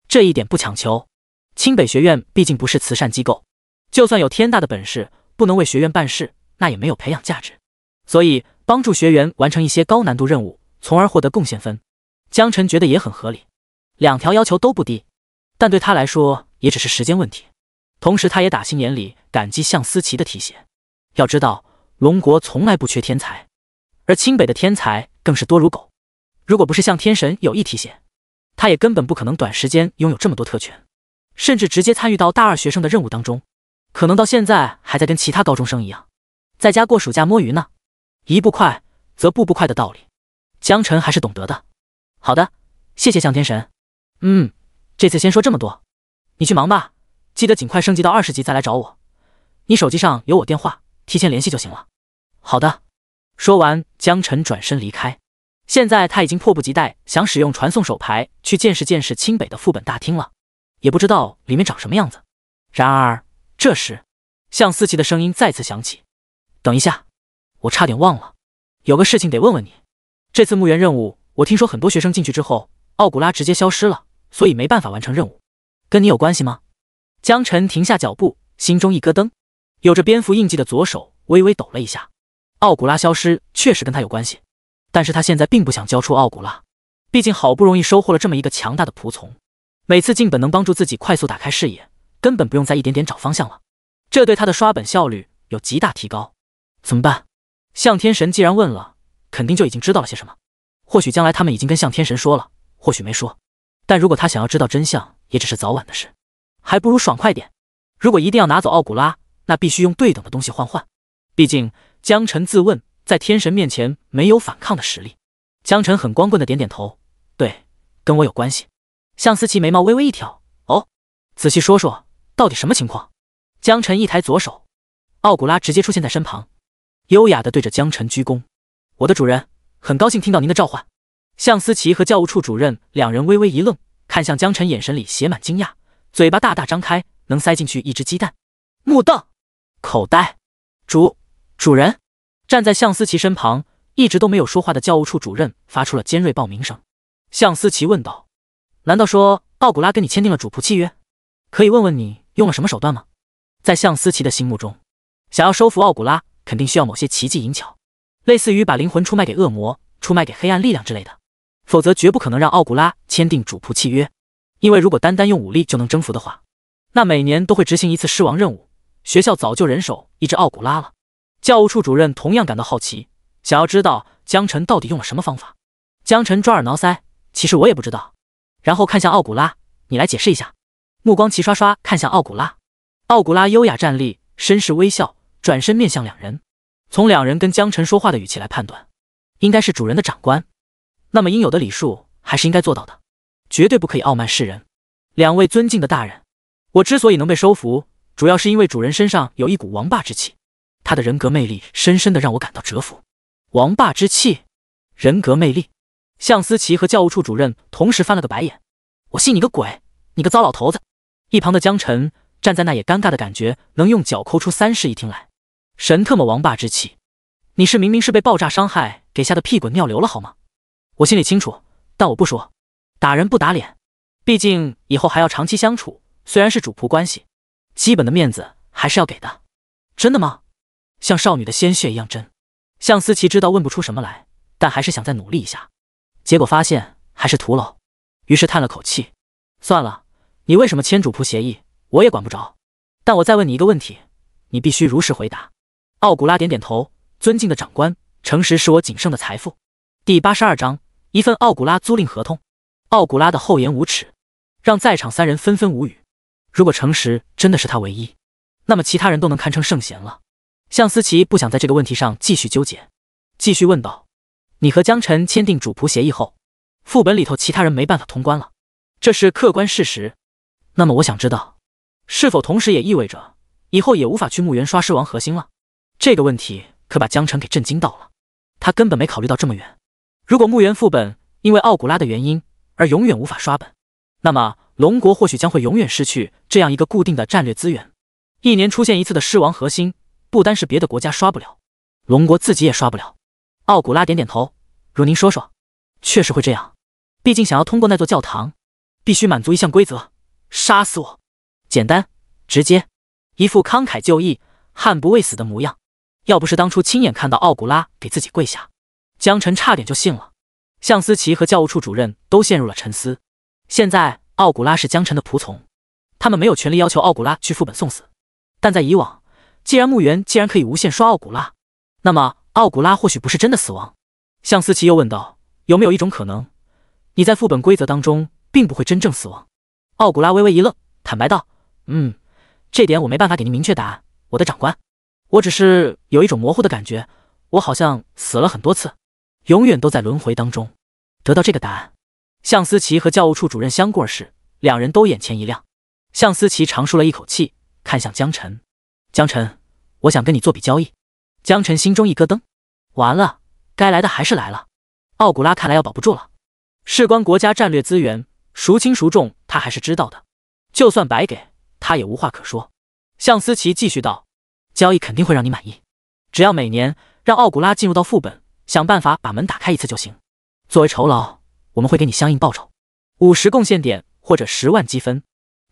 这一点不强求。清北学院毕竟不是慈善机构，就算有天大的本事，不能为学院办事，那也没有培养价值。所以帮助学员完成一些高难度任务，从而获得贡献分，江晨觉得也很合理。2条要求都不低，但对他来说也只是时间问题。同时他也打心眼里感激向思琪的提携。要知道，龙国从来不缺天才，而清北的天才更是多如狗。如果不是向天神有意提携，他也根本不可能短时间拥有这么多特权，甚至直接参与到大2学生的任务当中，可能到现在还在跟其他高中生一样，在家过暑假摸鱼呢。一步快则步步快的道理，江晨还是懂得的。好的，谢谢向天神。这次先说这么多，你去忙吧，记得尽快升级到20级再来找我。你手机上有我电话，提前联系就行了。好的。说完，江晨转身离开。现在他已经迫不及待想使用传送手牌去见识见识清北的副本大厅了，也不知道里面长什么样子。然而这时，向思琪的声音再次响起：“等一下，我差点忘了。”有个事情得问问你。这次墓园任务，我听说很多学生进去之后，奥古拉直接消失了，所以没办法完成任务，跟你有关系吗？江晨停下脚步，心中一咯噔，有着蝙蝠印记的左手微微抖了一下。奥古拉消失确实跟他有关系，但是他现在并不想交出奥古拉，毕竟好不容易收获了这么一个强大的仆从，每次进本能帮助自己快速打开视野，根本不用再一点点找方向了，这对他的刷本效率有极大提高。怎么办？向天神既然问了，肯定就已经知道了些什么。或许将来他们已经跟向天神说了，或许没说。但如果他想要知道真相，也只是早晚的事，还不如爽快点。如果一定要拿走奥古拉，那必须用对等的东西换。毕竟江晨自问在天神面前没有反抗的实力。江晨很光棍的点点头，对，跟我有关系。向思琪眉毛微微一挑，哦，仔细说说，到底什么情况？江晨一抬左手，奥古拉直接出现在身旁，优雅地对着江晨鞠躬。我的主人，很高兴听到您的召唤。向思琪和教务处主任两人微微一愣，看向江晨，眼神里写满惊讶，嘴巴大大张开，能塞进去一只鸡蛋。目瞪口呆。主人。站在向思琪身旁一直都没有说话的教务处主任发出了尖锐报名声。向思琪问道：难道说奥古拉跟你签订了主仆契约？可以问问你用了什么手段吗？在向思琪的心目中，想要收服奥古拉肯定需要某些奇技淫巧，类似于把灵魂出卖给恶魔，出卖给黑暗力量之类的，否则绝不可能让奥古拉签订主仆契约。因为如果单单用武力就能征服的话，那每年都会执行一次狮王任务，学校早就人手一只奥古拉了。教务处主任同样感到好奇，想要知道江晨到底用了什么方法。江晨抓耳挠腮，其实我也不知道。然后看向奥古拉，你来解释一下。目光齐刷刷看向奥古拉。奥古拉优雅站立，绅士微笑，转身面向两人。从两人跟江晨说话的语气来判断，应该是主人的长官，那么应有的礼数还是应该做到的，绝对不可以傲慢世人。两位尊敬的大人，我之所以能被收服，主要是因为主人身上有一股王霸之气，他的人格魅力深深的让我感到折服。王霸之气，人格魅力。向思琪和教务处主任同时翻了个白眼。我信你个鬼，你个糟老头子。一旁的江晨站在那也尴尬的感觉，能用脚抠出3室一厅来。神特么王霸之气，你是明明是被爆炸伤害给吓得屁滚尿流了好吗？我心里清楚，但我不说。打人不打脸，毕竟以后还要长期相处，虽然是主仆关系，基本的面子还是要给的。真的吗？像少女的鲜血一样真。向思琪知道问不出什么来，但还是想再努力一下，结果发现还是徒劳，于是叹了口气，算了，你为什么签主仆协议我也管不着，但我再问你一个问题，你必须如实回答。奥古拉点点头，尊敬的长官，诚实是我仅剩的财富。第82章，一份奥古拉租赁合同。奥古拉的厚颜无耻，让在场3人纷纷无语。如果诚实真的是他唯一，那么其他人都能堪称圣贤了。向思琪不想在这个问题上继续纠结，继续问道：你和江晨签订主仆协议后，副本里头其他人没办法通关了，这是客观事实。那么我想知道，是否同时也意味着以后也无法去墓园刷狮王核心了？这个问题可把江晨给震惊到了，他根本没考虑到这么远。如果墓园副本因为奥古拉的原因而永远无法刷本，那么龙国或许将会永远失去这样一个固定的战略资源。1年出现一次的狮王核心，不单是别的国家刷不了，龙国自己也刷不了。奥古拉点点头，如您说说，确实会这样。毕竟想要通过那座教堂，必须满足一项规则，杀死我。简单直接，一副慷慨就义、悍不畏死的模样。要不是当初亲眼看到奥古拉给自己跪下，江晨差点就信了。向思琪和教务处主任都陷入了沉思。现在奥古拉是江晨的仆从，他们没有权利要求奥古拉去副本送死，但在以往，既然墓园可以无限刷奥古拉，那么奥古拉或许不是真的死亡。向思琪又问道：有没有一种可能，你在副本规则当中并不会真正死亡？奥古拉微微一愣，坦白道：这点我没办法给您明确答案，我的长官。我只是有一种模糊的感觉，我好像死了很多次，永远都在轮回当中。得到这个答案，向思琪和教务处主任相顾而视，两人都眼前一亮。向思琪长舒了一口气，看向江晨：江晨，我想跟你做笔交易。江晨心中一咯噔，完了，该来的还是来了。奥古拉看来要保不住了，事关国家战略资源，孰轻孰重他还是知道的，就算白给他也无话可说。向思琪继续道：交易肯定会让你满意，只要每年让奥古拉进入到副本，想办法把门打开一次就行。作为酬劳，我们会给你相应报酬，50贡献点或者10万积分。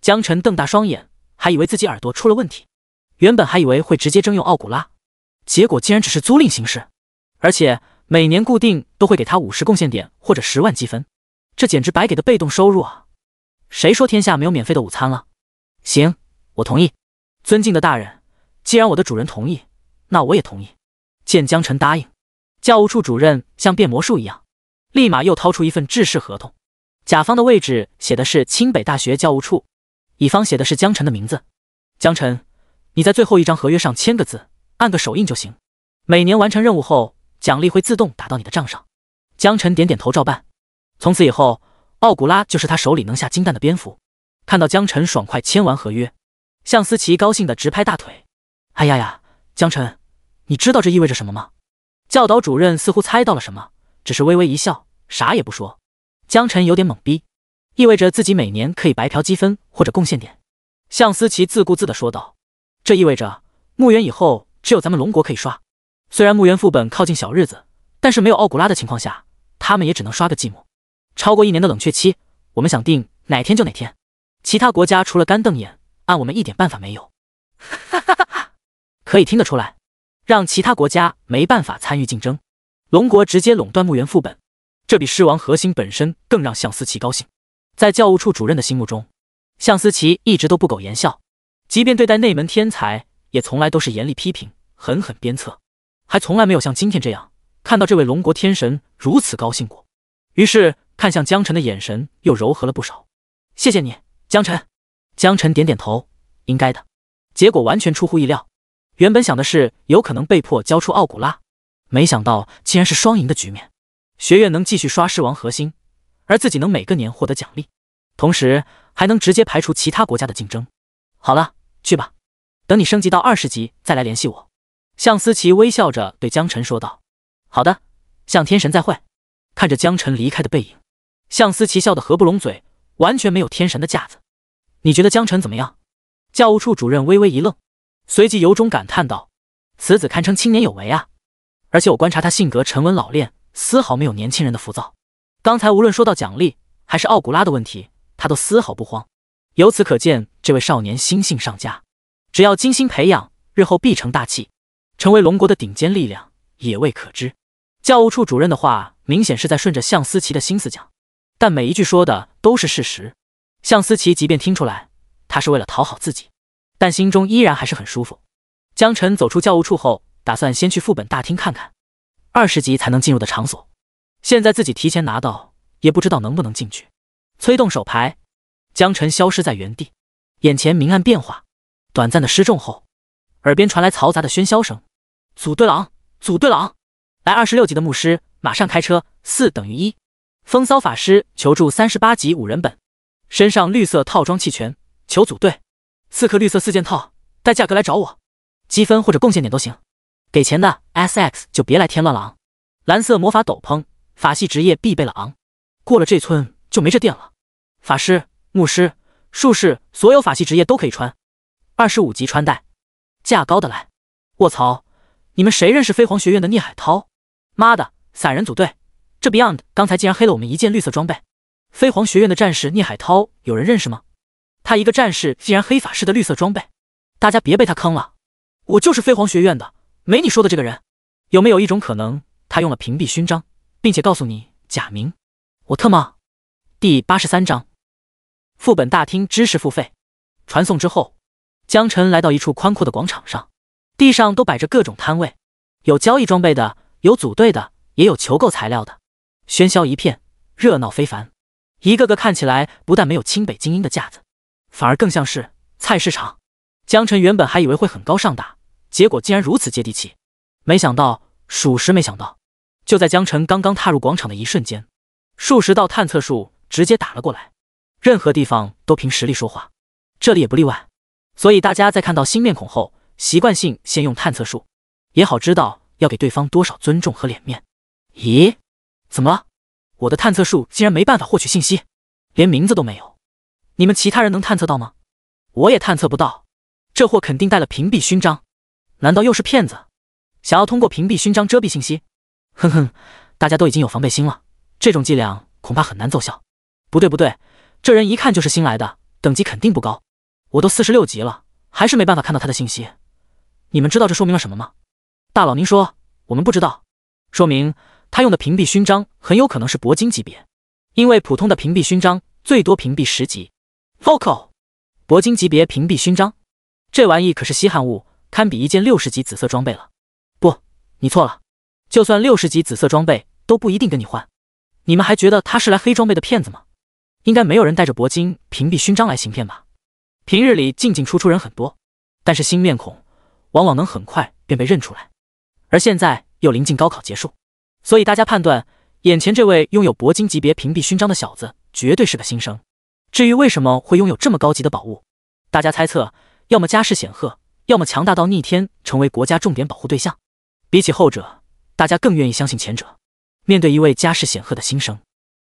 江晨瞪大双眼，还以为自己耳朵出了问题。原本还以为会直接征用奥古拉，结果竟然只是租赁形式，而且每年固定都会给他50贡献点或者10万积分，这简直白给的被动收入啊！谁说天下没有免费的午餐了？行，我同意。尊敬的大人，既然我的主人同意，那我也同意。见江晨答应，教务处主任像变魔术一样，立马又掏出一份制式合同。甲方的位置写的是清北大学教务处，乙方写的是江晨的名字。江晨，你在最后一张合约上签个字，按个手印就行。每年完成任务后，奖励会自动打到你的账上。江晨点点头照办。从此以后，奥古拉就是他手里能下金蛋的蝙蝠。看到江晨爽快签完合约，向思琪高兴地直拍大腿。哎呀呀，江晨，你知道这意味着什么吗？教导主任似乎猜到了什么，只是微微一笑，啥也不说。江晨有点懵逼，意味着自己每年可以白嫖积分或者贡献点。向思琪自顾自地说道，这意味着墓园以后只有咱们龙国可以刷。虽然墓园副本靠近小日子，但是没有奥古拉的情况下，他们也只能刷个寂寞。超过1年的冷却期，我们想定哪天就哪天。其他国家除了干瞪眼，按我们一点办法没有。哈哈哈哈，可以听得出来，让其他国家没办法参与竞争。龙国直接垄断墓园副本，这比狮王核心本身更让向思琪高兴。在教务处主任的心目中，向思琪一直都不苟言笑，即便对待内门天才，也从来都是严厉批评，狠狠鞭策，还从来没有像今天这样看到这位龙国天神如此高兴过。于是看向江晨的眼神又柔和了不少。谢谢你，江晨。江晨点点头，应该的。结果完全出乎意料，原本想的是有可能被迫交出奥古拉，没想到竟然是双赢的局面。学院能继续刷狮王核心，而自己能每个年获得奖励，同时还能直接排除其他国家的竞争。好了，去吧，等你升级到20级再来联系我。向思琪微笑着对江晨说道。好的，向天神再会。看着江晨离开的背影，向思琪笑得合不拢嘴，完全没有天神的架子。你觉得江晨怎么样？教务处主任微微一愣，随即由衷感叹道，此子堪称青年有为啊！而且我观察他性格沉稳老练，丝毫没有年轻人的浮躁。刚才无论说到奖励还是奥古拉的问题，他都丝毫不慌。由此可见，这位少年心性上佳，只要精心培养，日后必成大器，成为龙国的顶尖力量，也未可知。教务处主任的话明显是在顺着向思琪的心思讲，但每一句说的都是事实。向思琪即便听出来他是为了讨好自己，但心中依然还是很舒服。江晨走出教务处后，打算先去副本大厅看看20级才能进入的场所，现在自己提前拿到，也不知道能不能进去。催动手牌，江晨消失在原地，眼前明暗变化，短暂的失重后，耳边传来嘈杂的喧嚣声。组队了，组队了，来26级的牧师马上开车，4等于1。风骚法师求助38级5人本，身上绿色套装齐全，求组队，4颗绿色4件套，带价格来找我，积分或者贡献点都行，给钱的 SX 就别来添乱了昂。蓝色魔法斗篷，法系职业必备了昂，过了这村就没这店了。法师、牧师、术士，所有法系职业都可以穿，25级穿戴，价高的来。卧槽，你们谁认识飞黄学院的聂海涛？妈的，散人组队，这 Beyond 刚才竟然黑了我们一件绿色装备。飞黄学院的战士聂海涛有人认识吗？他一个战士竟然黑法师的绿色装备，大家别被他坑了。我就是飞黄学院的，没你说的这个人。有没有一种可能，他用了屏蔽勋章，并且告诉你假名？我特么。第83章副本大厅知识付费传送之后，江晨来到一处宽阔的广场上，地上都摆着各种摊位，有交易装备的，有组队的，也有求购材料的，喧嚣一片，热闹非凡。一个个看起来不但没有清北精英的架子，反而更像是菜市场。江晨原本还以为会很高尚大，结果竟然如此接地气，没想到，属实没想到。就在江晨刚刚踏入广场的一瞬间，数十道探测术直接打了过来。任何地方都凭实力说话，这里也不例外。所以大家在看到新面孔后，习惯性先用探测术，也好知道要给对方多少尊重和脸面。咦，怎么了？我的探测术竟然没办法获取信息，连名字都没有。你们其他人能探测到吗？我也探测不到。这货肯定带了屏蔽勋章，难道又是骗子？想要通过屏蔽勋章遮蔽信息？哼哼，大家都已经有防备心了，这种伎俩恐怕很难奏效。不对，这人一看就是新来的，等级肯定不高。我都46级了，还是没办法看到他的信息。你们知道这说明了什么吗？大佬您说，我们不知道。说明他用的屏蔽勋章很有可能是铂金级别，因为普通的屏蔽勋章最多屏蔽10级。Vocal， 铂金级别屏蔽勋章，这玩意可是稀罕物，堪比一件60级紫色装备了。不，你错了，就算60级紫色装备都不一定跟你换。你们还觉得他是来黑装备的骗子吗？应该没有人带着铂金屏蔽勋章来行骗吧？平日里进进出出人很多，但是新面孔往往能很快便被认出来。而现在又临近高考结束，所以大家判断眼前这位拥有铂金级别屏蔽勋章的小子绝对是个新生。至于为什么会拥有这么高级的宝物，大家猜测要么家世显赫，要么强大到逆天成为国家重点保护对象。比起后者，大家更愿意相信前者。面对一位家世显赫的新生，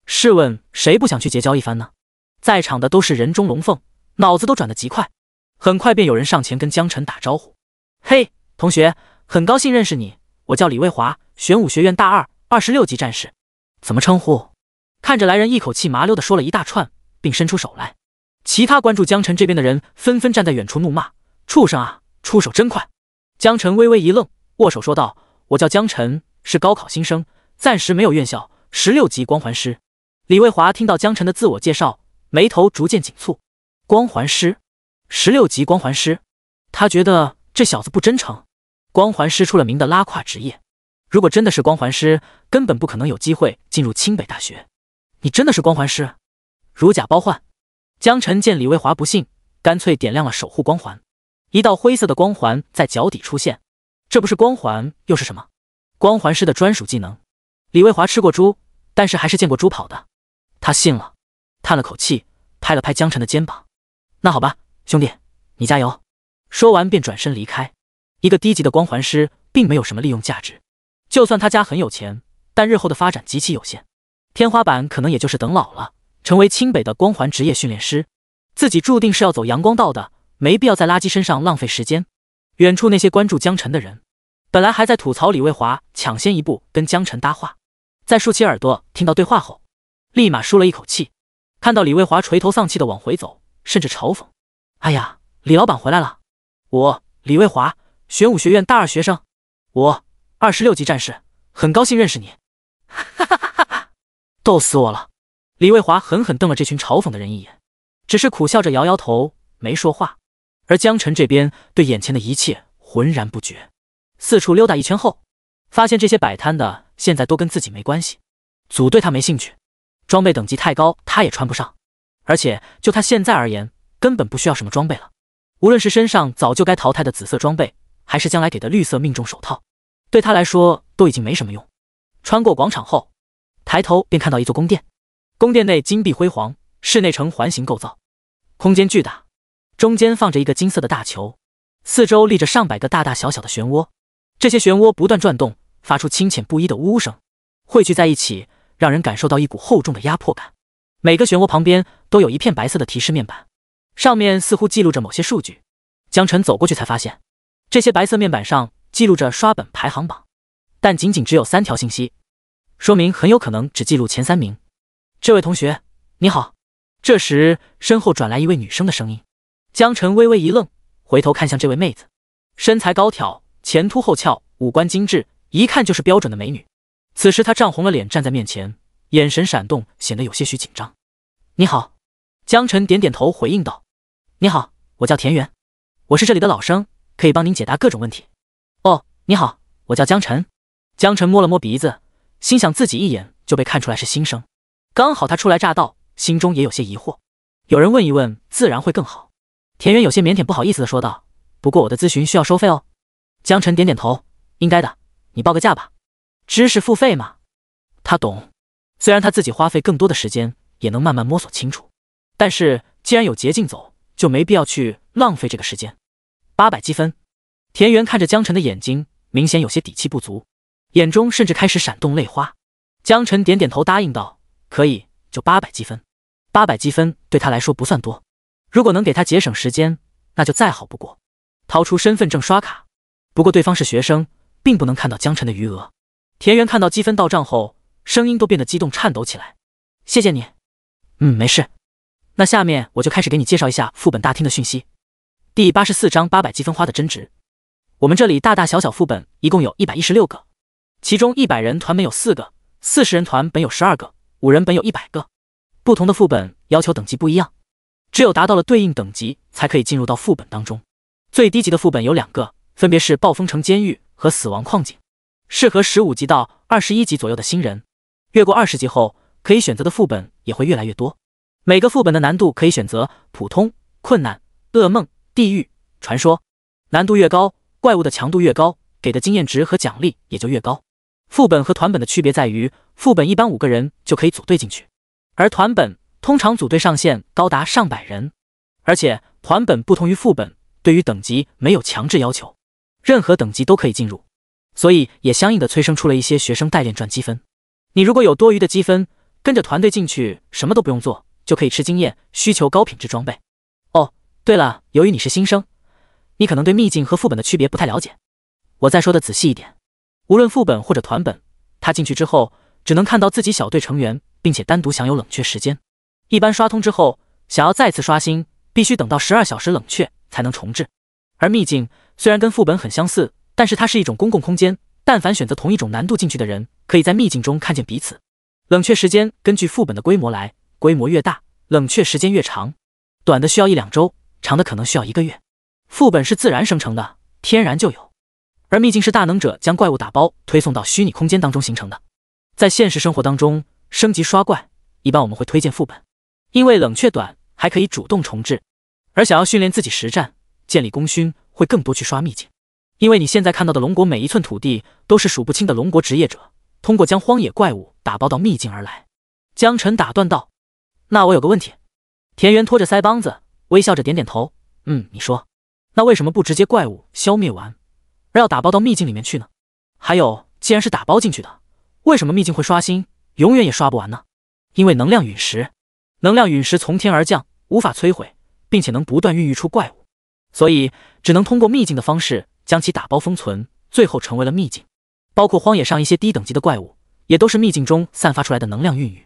试问谁不想去结交一番呢？在场的都是人中龙凤，脑子都转得极快。很快便有人上前跟江晨打招呼：嘿，同学，很高兴认识你，我叫李卫华，玄武学院大二26级战士。怎么称呼？看着来人一口气麻溜地说了一大串，并伸出手来。其他关注江晨这边的人纷纷站在远处怒骂：畜生啊，出手真快！江晨微微一愣，握手说道：我叫江晨，是高考新生，暂时没有院校，16级光环师。李卫华听到江晨的自我介绍，眉头逐渐紧蹙。光环师，16级光环师，他觉得这小子不真诚。光环师出了名的拉胯职业，如果真的是光环师，根本不可能有机会进入清北大学。你真的是光环师？如假包换。江晨见李卫华不信，干脆点亮了守护光环，一道灰色的光环在脚底出现。这不是光环又是什么？光环师的专属技能。李卫华吃过猪，但是还是见过猪跑的。他信了，叹了口气，拍了拍江晨的肩膀。那好吧，兄弟，你加油。说完便转身离开。一个低级的光环师并没有什么利用价值，就算他家很有钱，但日后的发展极其有限，天花板可能也就是等老了，成为清北的光环职业训练师。自己注定是要走阳光道的，没必要在垃圾身上浪费时间。远处那些关注江晨的人，本来还在吐槽李卫华抢先一步跟江晨搭话，在竖起耳朵听到对话后，立马舒了一口气。看到李卫华垂头丧气的往回走，甚至嘲讽：哎呀，李老板回来了。我李卫华，玄武学院大二学生，我26级战士，很高兴认识你。哈哈哈哈，逗死我了。李卫华狠狠瞪了这群嘲讽的人一眼，只是苦笑着摇摇头，没说话。而江晨这边对眼前的一切浑然不觉，四处溜达一圈后，发现这些摆摊的现在都跟自己没关系，组队他没兴趣，装备等级太高他也穿不上，而且就他现在而言，根本不需要什么装备了。无论是身上早就该淘汰的紫色装备，还是将来给的绿色命中手套，对他来说都已经没什么用。穿过广场后，抬头便看到一座宫殿，宫殿内金碧辉煌，室内呈环形构造，空间巨大，中间放着一个金色的大球，四周立着上百个大大小小的漩涡，这些漩涡不断转动，发出清浅不一的呜呜声，汇聚在一起，让人感受到一股厚重的压迫感。每个漩涡旁边都有一片白色的提示面板，上面似乎记录着某些数据。江晨走过去才发现，这些白色面板上记录着刷本排行榜，但仅仅只有3条信息，说明很有可能只记录前3名。这位同学，你好。这时身后转来一位女生的声音，江晨微微一愣，回头看向这位妹子，身材高挑，前凸后翘，五官精致，一看就是标准的美女。此时她涨红了脸站在面前，眼神闪动，显得有些许紧张。你好。江晨点点头回应道。你好，我叫田园，我是这里的老生，可以帮您解答各种问题。哦，你好，我叫江晨。江晨摸了摸鼻子，心想自己一眼就被看出来是新生，刚好他初来乍到，心中也有些疑惑，有人问一问自然会更好。田园有些腼腆不好意思地说道，不过我的咨询需要收费哦。江晨点点头，应该的，你报个价吧。知识付费嘛，他懂，虽然他自己花费更多的时间也能慢慢摸索清楚，但是既然有捷径走，就没必要去浪费这个时间。800积分。田园看着江晨的眼睛明显有些底气不足，眼中甚至开始闪动泪花。江晨点点头答应道，可以，就800积分。800积分对他来说不算多，如果能给他节省时间，那就再好不过。掏出身份证刷卡，不过对方是学生，并不能看到江晨的余额。田园看到积分到账后，声音都变得激动颤抖起来。谢谢你。没事。那下面我就开始给你介绍一下副本大厅的讯息。第84章800积分花的真值。我们这里大大小小副本一共有116个，其中100人团本有4个，40人团本有12个，5人本有100个。不同的副本要求等级不一样，只有达到了对应等级才可以进入到副本当中。最低级的副本有2个，分别是暴风城监狱和死亡矿井，适合15级到21级左右的新人。越过20级后，可以选择的副本也会越来越多。每个副本的难度可以选择普通、困难、噩梦、地狱、传说。难度越高，怪物的强度越高，给的经验值和奖励也就越高。副本和团本的区别在于，副本一般5个人就可以组队进去，而团本通常组队上限高达上百人。而且团本不同于副本，对于等级没有强制要求，任何等级都可以进入，所以也相应的催生出了一些学生代练赚积分。你如果有多余的积分，跟着团队进去，什么都不用做，就可以吃经验，需求高品质装备。哦，对了，由于你是新生，你可能对秘境和副本的区别不太了解，我再说的仔细一点。无论副本或者团本，他进去之后只能看到自己小队成员，并且单独享有冷却时间。一般刷通之后，想要再次刷新，必须等到12小时冷却才能重置。而秘境虽然跟副本很相似，但是它是一种公共空间，但凡选择同一种难度进去的人，可以在秘境中看见彼此。冷却时间根据副本的规模来，规模越大，冷却时间越长，短的需要1-2周，长的可能需要1个月。副本是自然生成的，天然就有，而秘境是大能者将怪物打包推送到虚拟空间当中形成的。在现实生活当中，升级刷怪，一般我们会推荐副本，因为冷却短，还可以主动重置。而想要训练自己实战，建立功勋，会更多去刷秘境。因为你现在看到的龙国每一寸土地，都是数不清的龙国职业者通过将荒野怪物打包到秘境而来。江晨打断道：“那我有个问题。”田园拖着腮帮子，微笑着点点头：“你说。那为什么不直接怪物消灭完，而要打包到秘境里面去呢？还有，既然是打包进去的，为什么秘境会刷新，永远也刷不完呢？因为能量陨石，能量陨石从天而降，无法摧毁，并且能不断孕育出怪物，所以只能通过秘境的方式将其打包封存，最后成为了秘境。包括荒野上一些低等级的怪物，也都是秘境中散发出来的能量孕育。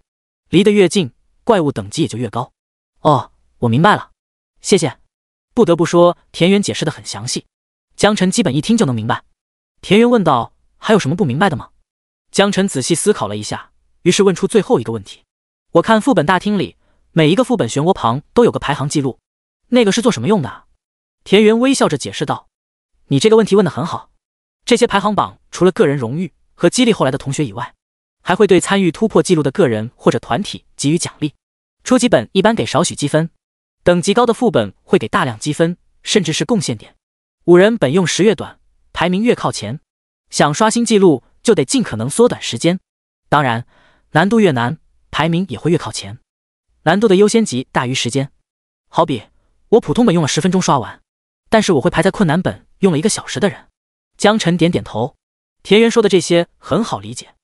离得越近，怪物等级也就越高。哦，我明白了，谢谢。不得不说，田园解释得很详细，江晨基本一听就能明白。田园问道：“还有什么不明白的吗？”江晨仔细思考了一下，于是问出最后一个问题：“我看副本大厅里，每一个副本漩涡旁都有个排行记录，那个是做什么用的啊？”田园微笑着解释道：“你这个问题问得很好，这些排行榜除了个人荣誉和激励后来的同学以外，还会对参与突破记录的个人或者团体给予奖励。初级本一般给少许积分，等级高的副本会给大量积分，甚至是贡献点。5人本用时越短，排名越靠前。想刷新记录，就得尽可能缩短时间。当然，难度越难，排名也会越靠前。难度的优先级大于时间。好比我普通本用了10分钟刷完，但是我会排在困难本用了1个小时的人。”江晨点点头。田园说的这些很好理解，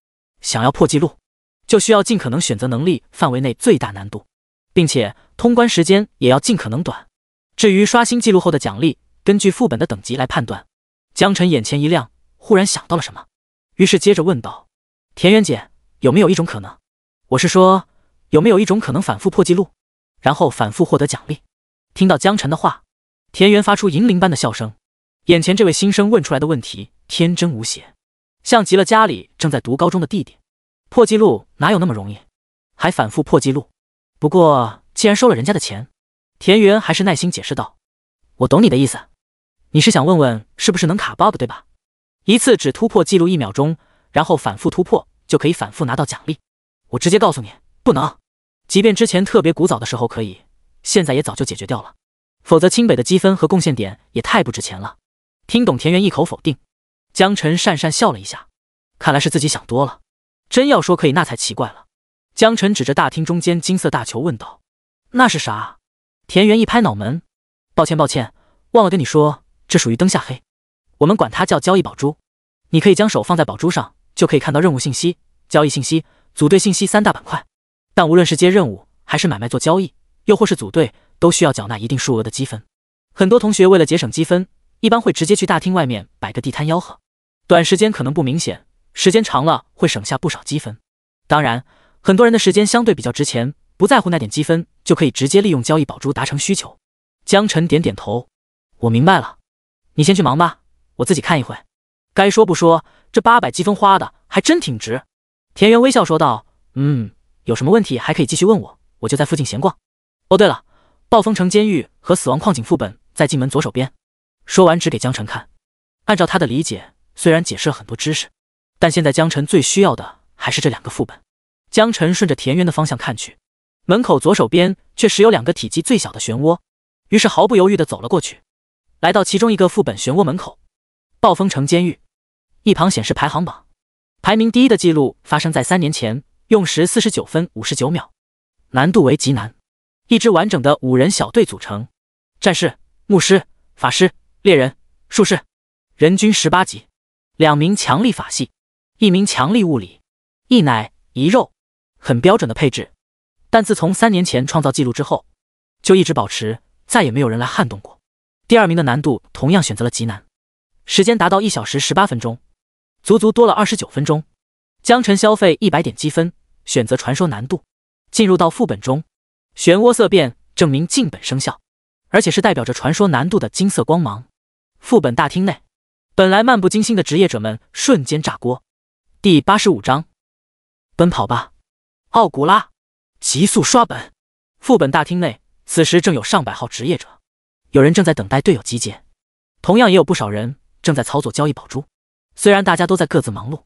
想要破纪录，就需要尽可能选择能力范围内最大难度，并且通关时间也要尽可能短。至于刷新记录后的奖励，根据副本的等级来判断。江晨眼前一亮，忽然想到了什么，于是接着问道：“田园姐，有没有一种可能？我是说，有没有一种可能反复破纪录，然后反复获得奖励？”听到江晨的话，田园发出银铃般的笑声。眼前这位新生问出来的问题天真无邪，像极了家里正在读高中的弟弟。破纪录哪有那么容易，还反复破纪录？不过既然收了人家的钱，田园还是耐心解释道：“我懂你的意思，你是想问问是不是能卡 bug 对吧？一次只突破记录1秒钟，然后反复突破就可以反复拿到奖励。我直接告诉你，不能。即便之前特别古早的时候可以，现在也早就解决掉了，否则清北的积分和贡献点也太不值钱了。”听懂田园一口否定，江晨讪讪笑了一下，看来是自己想多了，真要说可以那才奇怪了。江晨指着大厅中间金色大球问道：“那是啥？”田园一拍脑门：“抱歉，忘了跟你说，这属于灯下黑，我们管它叫交易宝珠。你可以将手放在宝珠上，就可以看到任务信息、交易信息、组队信息3大板块。但无论是接任务还是买卖做交易，又或是组队，都需要缴纳一定数额的积分。很多同学为了节省积分，一般会直接去大厅外面摆个地摊吆喝，短时间可能不明显，时间长了会省下不少积分。当然，很多人的时间相对比较值钱，不在乎那点积分，就可以直接利用交易宝珠达成需求。江晨点点头，我明白了，你先去忙吧，我自己看一会。该说不说，这800积分花的还真挺值。田园微笑说道，有什么问题还可以继续问我，我就在附近闲逛。哦对了，暴风城监狱和死亡矿井副本在进门左手边。说完指给江晨看。按照他的理解，虽然解释了很多知识，但现在江晨最需要的还是这2个副本。江晨顺着田园的方向看去，门口左手边确实有2个体积最小的漩涡，于是毫不犹豫地走了过去，来到其中一个副本漩涡门口。暴风城监狱，一旁显示排行榜，排名第1的记录发生在3年前，用时49分59秒，难度为极难。一支完整的5人小队组成，战士、牧师、法师、猎人、术士，人均18级，2名强力法系，1名强力物理，1奶1肉，很标准的配置。但自从3年前创造纪录之后，就一直保持，再也没有人来撼动过。第2名的难度同样选择了极难，时间达到1小时18分钟，足足多了29分钟。江晨消费100点积分，选择传说难度，进入到副本中。漩涡色变证明进本生效，而且是代表着传说难度的金色光芒。副本大厅内，本来漫不经心的职业者们瞬间炸锅。第85章，奔跑吧，奥古拉！急速刷本。副本大厅内，此时正有上百号职业者，有人正在等待队友集结，同样也有不少人正在操作交易宝珠。虽然大家都在各自忙碌，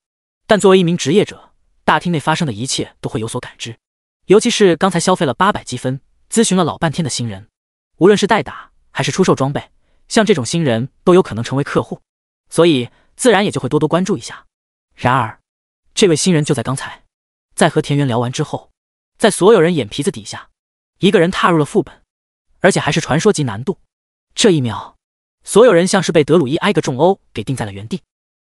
但作为一名职业者，大厅内发生的一切都会有所感知。尤其是刚才消费了800积分，咨询了老半天的新人，无论是代打还是出售装备，像这种新人都有可能成为客户，所以自然也就会多多关注一下。然而，这位新人就在刚才，在和田园聊完之后，在所有人眼皮子底下，一个人踏入了副本，而且还是传说级难度。这一秒，所有人像是被德鲁伊挨个重殴给定在了原地，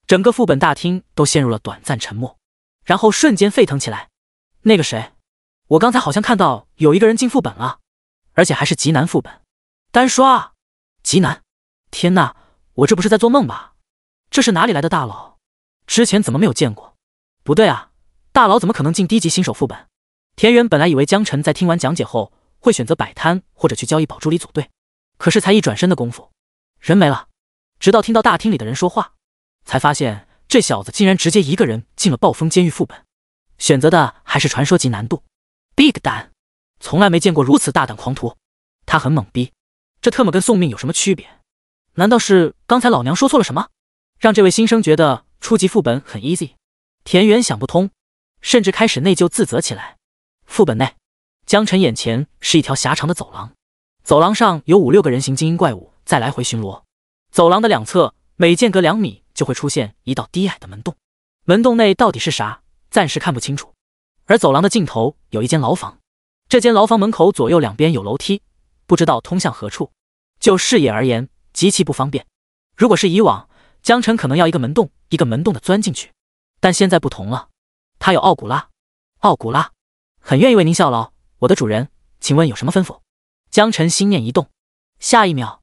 整个副本大厅都陷入了短暂沉默，然后瞬间沸腾起来。那个谁，我刚才好像看到有一个人进副本了，而且还是极难副本，单刷极难！天哪，我这不是在做梦吧？这是哪里来的大佬？之前怎么没有见过？不对啊，大佬怎么可能进低级新手副本？田园本来以为江晨在听完讲解后会选择摆摊或者去交易宝珠里组队，可是才一转身的功夫，人没了。直到听到大厅里的人说话，才发现这小子竟然直接一个人进了暴风监狱副本，选择的还是传说级难度。Big 胆，从来没见过如此大胆狂徒。他很懵逼，这特么跟送命有什么区别？难道是刚才老娘说错了什么，让这位新生觉得初级副本很 easy？ 田园想不通，甚至开始内疚自责起来。副本内，江晨眼前是一条狭长的走廊，走廊上有5、6个人形精英怪物在来回巡逻。走廊的两侧每间隔2米就会出现一道低矮的门洞，门洞内到底是啥，暂时看不清楚。而走廊的尽头有一间牢房，这间牢房门口左右两边有楼梯，不知道通向何处。就视野而言，极其不方便。如果是以往，江晨可能要一个门洞一个门洞的钻进去，但现在不同了，他有奥古拉。奥古拉，很愿意为您效劳，我的主人，请问有什么吩咐？江晨心念一动，下一秒，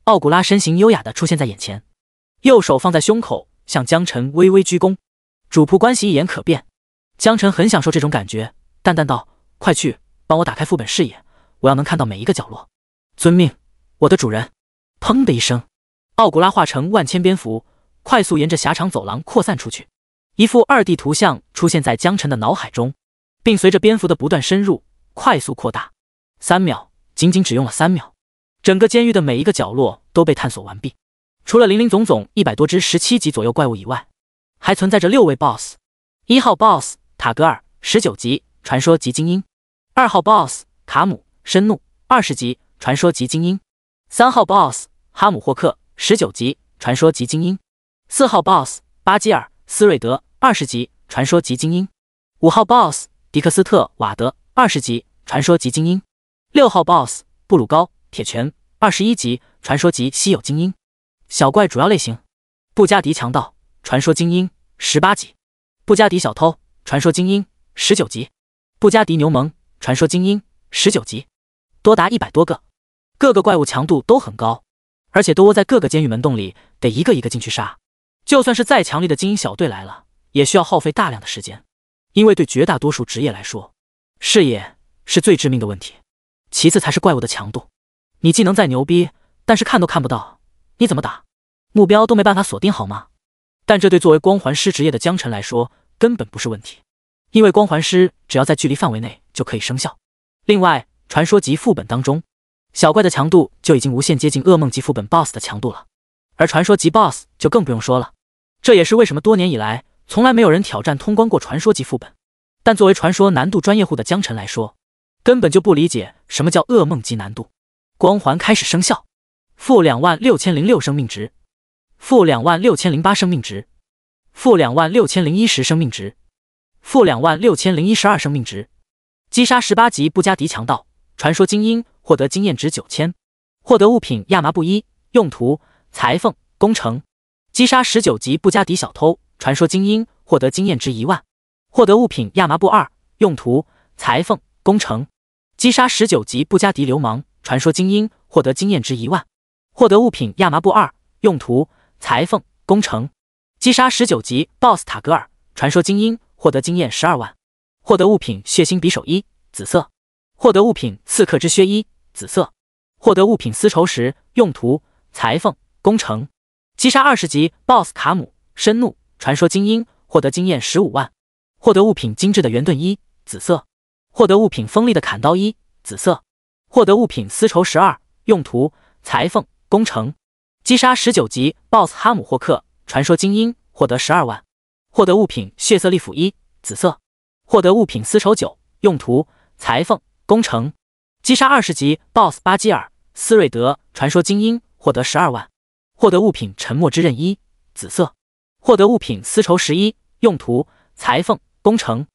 奥古拉身形优雅地出现在眼前，右手放在胸口，向江晨微微鞠躬。主仆关系一眼可辨。江晨很享受这种感觉，淡淡道：“快去，帮我打开副本视野，我要能看到每一个角落。”遵命，我的主人。砰的一声，奥古拉化成万千蝙蝠，快速沿着狭长走廊扩散出去。一幅2D 图像出现在江晨的脑海中，并随着蝙蝠的不断深入，快速扩大。3秒，仅仅只用了3秒，整个监狱的每一个角落都被探索完毕。除了林林总总100多只17级左右怪物以外，还存在着6位 BOSS。1号 BOSS 塔格尔19级，传说级精英；2号 BOSS 卡姆深怒20级，传说级精英；3号 BOSS 哈姆霍克19级，传说级精英；4号 BOSS 巴基尔斯瑞德20级，传说级精英；5号 BOSS 迪克斯特瓦德20级，传说级精英；6号 BOSS 布鲁高铁拳21级，传说级稀有精英。小怪主要类型：布加迪强盗，传说精英18级；布加迪小偷，传说精英19级；布加迪牛虻，传说精英19级，多达100多个。各个怪物强度都很高，而且都窝在各个监狱门洞里，得一个一个进去杀。就算是再强力的精英小队来了，也需要耗费大量的时间，因为对绝大多数职业来说，视野是最致命的问题，其次才是怪物的强度。你技能再牛逼，但是看都看不到，你怎么打？目标都没办法锁定好吗？但这对作为光环师职业的江晨来说根本不是问题，因为光环师只要在距离范围内就可以生效。另外，传说级副本当中，小怪的强度就已经无限接近噩梦级副本 BOSS 的强度了，而传说级 BOSS 就更不用说了。这也是为什么多年以来从来没有人挑战通关过传说级副本。但作为传说难度专业户的江晨来说，根本就不理解什么叫噩梦级难度。光环开始生效，负26006生命值，负26008生命值，负26010生命值，负26012生命值。击杀18级不加敌强盗，传说精英获得经验值9000，获得物品亚麻布衣，用途裁缝、工程。击杀19级不加敌小偷，传说精英获得经验值10000，获得物品亚麻布2，用途裁缝、工程。击杀19级不加敌流氓，传说精英获得经验值10000，获得物品亚麻布2，用途裁缝、工程。击杀19级 BOSS 塔格尔，传说精英获得经验12万，获得物品血腥匕首1，紫色，获得物品刺客之靴1，紫色，获得物品丝绸石，用途裁缝、工程。击杀20级 BOSS 卡姆，深怒，传说精英获得经验15万，获得物品精致的圆盾1，紫色，获得物品锋利的砍刀1，紫色，获得物品丝绸石2，用途裁缝、工程。击杀19级 BOSS 哈姆霍克，传说精英获得12万，获得物品血色利斧1，紫色，获得物品丝绸9，用途裁缝、工程。击杀20级 BOSS 巴基尔斯瑞德，传说精英获得12万，获得物品沉默之刃1，紫色，获得物品丝绸石1，用途裁缝、工程。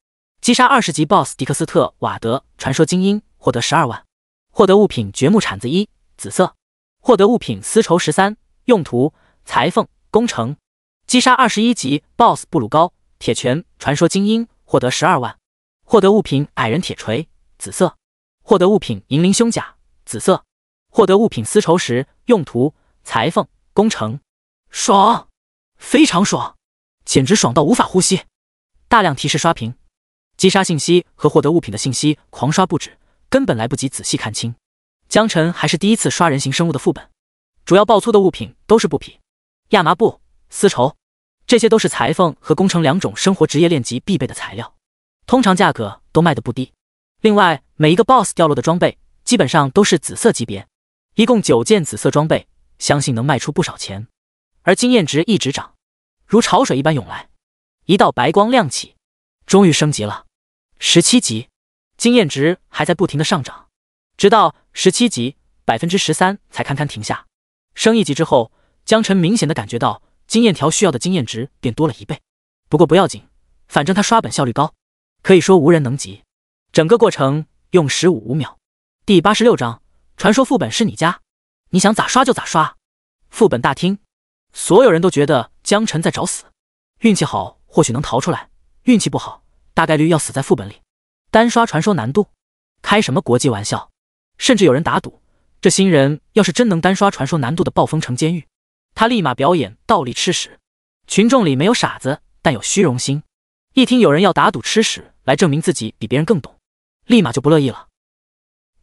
击杀20级 BOSS 迪克斯特瓦德，传说精英获得12万，获得物品掘木铲子1，紫色，获得物品丝绸13，用途裁缝、工程。击杀21级 BOSS 布鲁高铁拳，传说精英获得12万，获得物品矮人铁锤，紫色，获得物品银鳞胸甲，紫色，获得物品丝绸石，用途裁缝、工程。爽，非常爽，简直爽到无法呼吸。大量提示刷屏，击杀信息和获得物品的信息狂刷不止，根本来不及仔细看清。江晨还是第一次刷人形生物的副本，主要爆粗的物品都是布匹、亚麻布、丝绸，这些都是裁缝和工程两种生活职业练级必备的材料，通常价格都卖得不低。另外，每一个 BOSS 掉落的装备基本上都是紫色级别，一共9件紫色装备，相信能卖出不少钱。而经验值一直涨，如潮水一般涌来，一道白光亮起，终于升级了17级，经验值还在不停的上涨，直到17级 13% 才堪堪停下。升1级之后，江晨明显的感觉到经验条需要的经验值便多了1倍。不过不要紧，反正他刷本效率高，可以说无人能及。整个过程用15秒。第86章，传说副本是你家，你想咋刷就咋刷。副本大厅，所有人都觉得江晨在找死，运气好或许能逃出来，运气不好大概率要死在副本里。单刷传说难度，开什么国际玩笑？甚至有人打赌，这新人要是真能单刷传说难度的暴风城监狱，他立马表演倒立吃屎。群众里没有傻子，但有虚荣心，一听有人要打赌吃屎来证明自己比别人更懂，立马就不乐意了。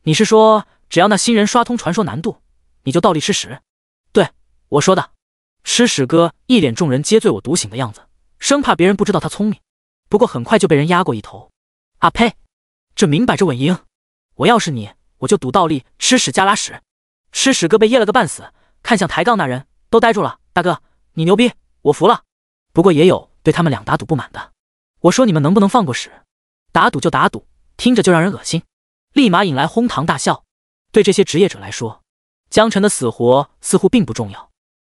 你是说只要那新人刷通传说难度，你就倒立吃屎？对，我说的。吃屎哥一脸众人皆醉我独醒的样子，生怕别人不知道他聪明，不过很快就被人压过一头。啊呸，这明摆着稳赢，我要是你，我就赌倒立吃屎加拉屎。吃屎哥被噎了个半死，看向抬杠那人都呆住了。大哥，你牛逼，我服了。不过也有对他们俩打赌不满的，我说你们能不能放过屎？打赌就打赌，听着就让人恶心，立马引来哄堂大笑。对这些职业者来说，江晨的死活似乎并不重要，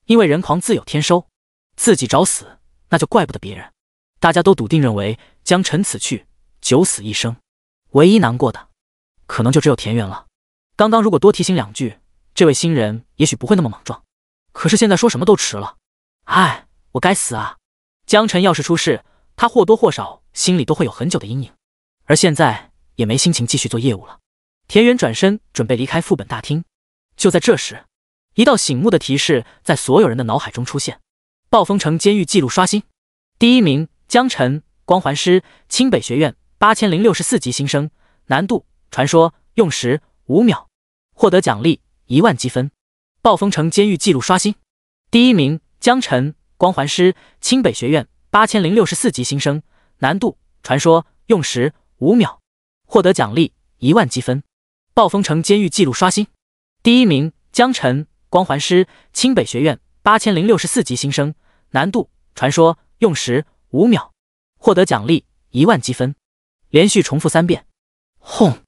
因为人狂自有天收，自己找死那就怪不得别人。大家都笃定认为江晨此去九死一生，唯一难过的可能就只有田园了。刚刚如果多提醒2句，这位新人也许不会那么莽撞，可是现在说什么都迟了。唉，我该死啊！江晨要是出事，他或多或少心里都会有很久的阴影，而现在也没心情继续做业务了。田园转身准备离开副本大厅，就在这时，一道醒目的提示在所有人的脑海中出现：暴风城监狱记录刷新，第1名江辰，光环师，清北学院8064级新生，难度传说，用时5秒，获得奖励10000积分。暴风城监狱记录刷新。第一名江辰，光环师，清北学院8064级新生，难度传说，用时5秒，获得奖励10000积分。暴风城监狱记录刷新。第一名江辰，光环师，清北学院8064级新生，难度传说，用时5秒，获得奖励10000积分。连续重复3遍。轰！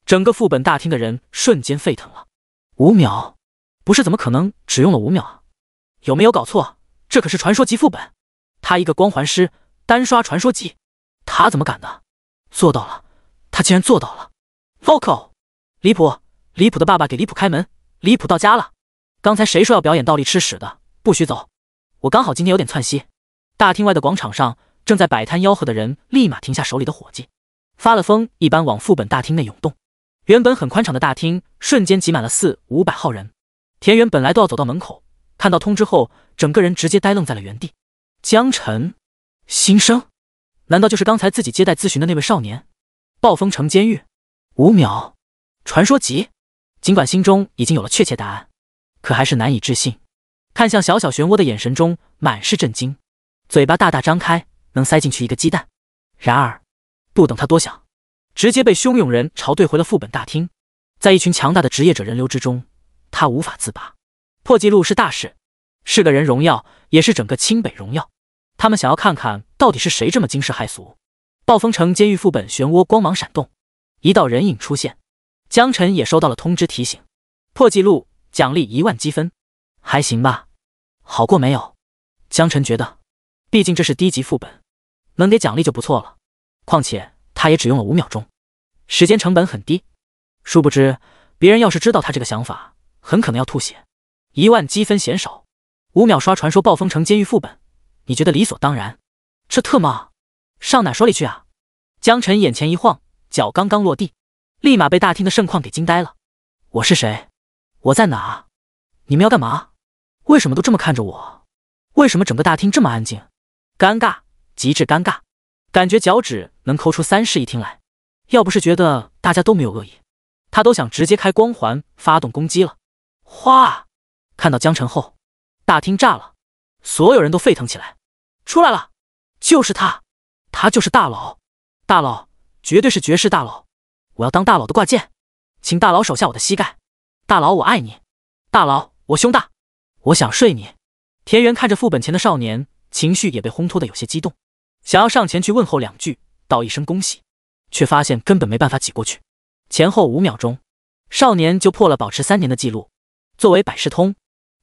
整个副本大厅的人瞬间沸腾了。5秒？不是，怎么可能只用了5秒啊？有没有搞错？这可是传说级副本，他一个光环师单刷传说级，他怎么敢的？做到了，他竟然做到了 ！Vocal， 离谱！离谱的爸爸给离谱开门，离谱到家了！刚才谁说要表演倒立吃屎的？不许走！我刚好今天有点窜稀。大厅外的广场上，正在摆摊吆喝的人立马停下手里的伙计，发了疯一般往副本大厅内涌动。原本很宽敞的大厅瞬间挤满了400-500号人。田园本来都要走到门口，看到通知后，整个人直接呆愣在了原地。江辰，新生？难道就是刚才自己接待咨询的那位少年？暴风城监狱5秒，传说级。尽管心中已经有了确切答案，可还是难以置信。看向小小漩涡的眼神中满是震惊，嘴巴大大张开，能塞进去一个鸡蛋。然而不等他多想，直接被汹涌人潮队回了副本大厅。在一群强大的职业者人流之中，他无法自拔。破纪录是大事，是个人荣耀，也是整个清北荣耀。他们想要看看到底是谁这么惊世骇俗。暴风城监狱副本漩涡光芒闪动，一道人影出现。江辰也收到了通知提醒，破纪录，奖励10000积分。还行吧，好过没有。江辰觉得，毕竟这是低级副本，能给奖励就不错了。况且他也只用了5秒钟，时间成本很低。殊不知，别人要是知道他这个想法，很可能要吐血。10000积分嫌少，5秒刷传说暴风城监狱副本，你觉得理所当然？这特么上哪说理去啊？江辰眼前一晃，脚刚刚落地，立马被大厅的盛况给惊呆了。我是谁？我在哪？你们要干嘛？为什么都这么看着我？为什么整个大厅这么安静？尴尬，极致尴尬，感觉脚趾能抠出3室一厅来。要不是觉得大家都没有恶意，他都想直接开光环发动攻击了。哗！看到江辰后，大厅炸了，所有人都沸腾起来。出来了，就是他，他就是大佬，大佬，绝对是绝世大佬。我要当大佬的挂件，请大佬手下我的膝盖。大佬我爱你，大佬我胸大，我想睡你。田园看着副本前的少年，情绪也被烘托得有些激动，想要上前去问候2句，道一声恭喜，却发现根本没办法挤过去。前后5秒钟，少年就破了保持3年的记录。作为百事通，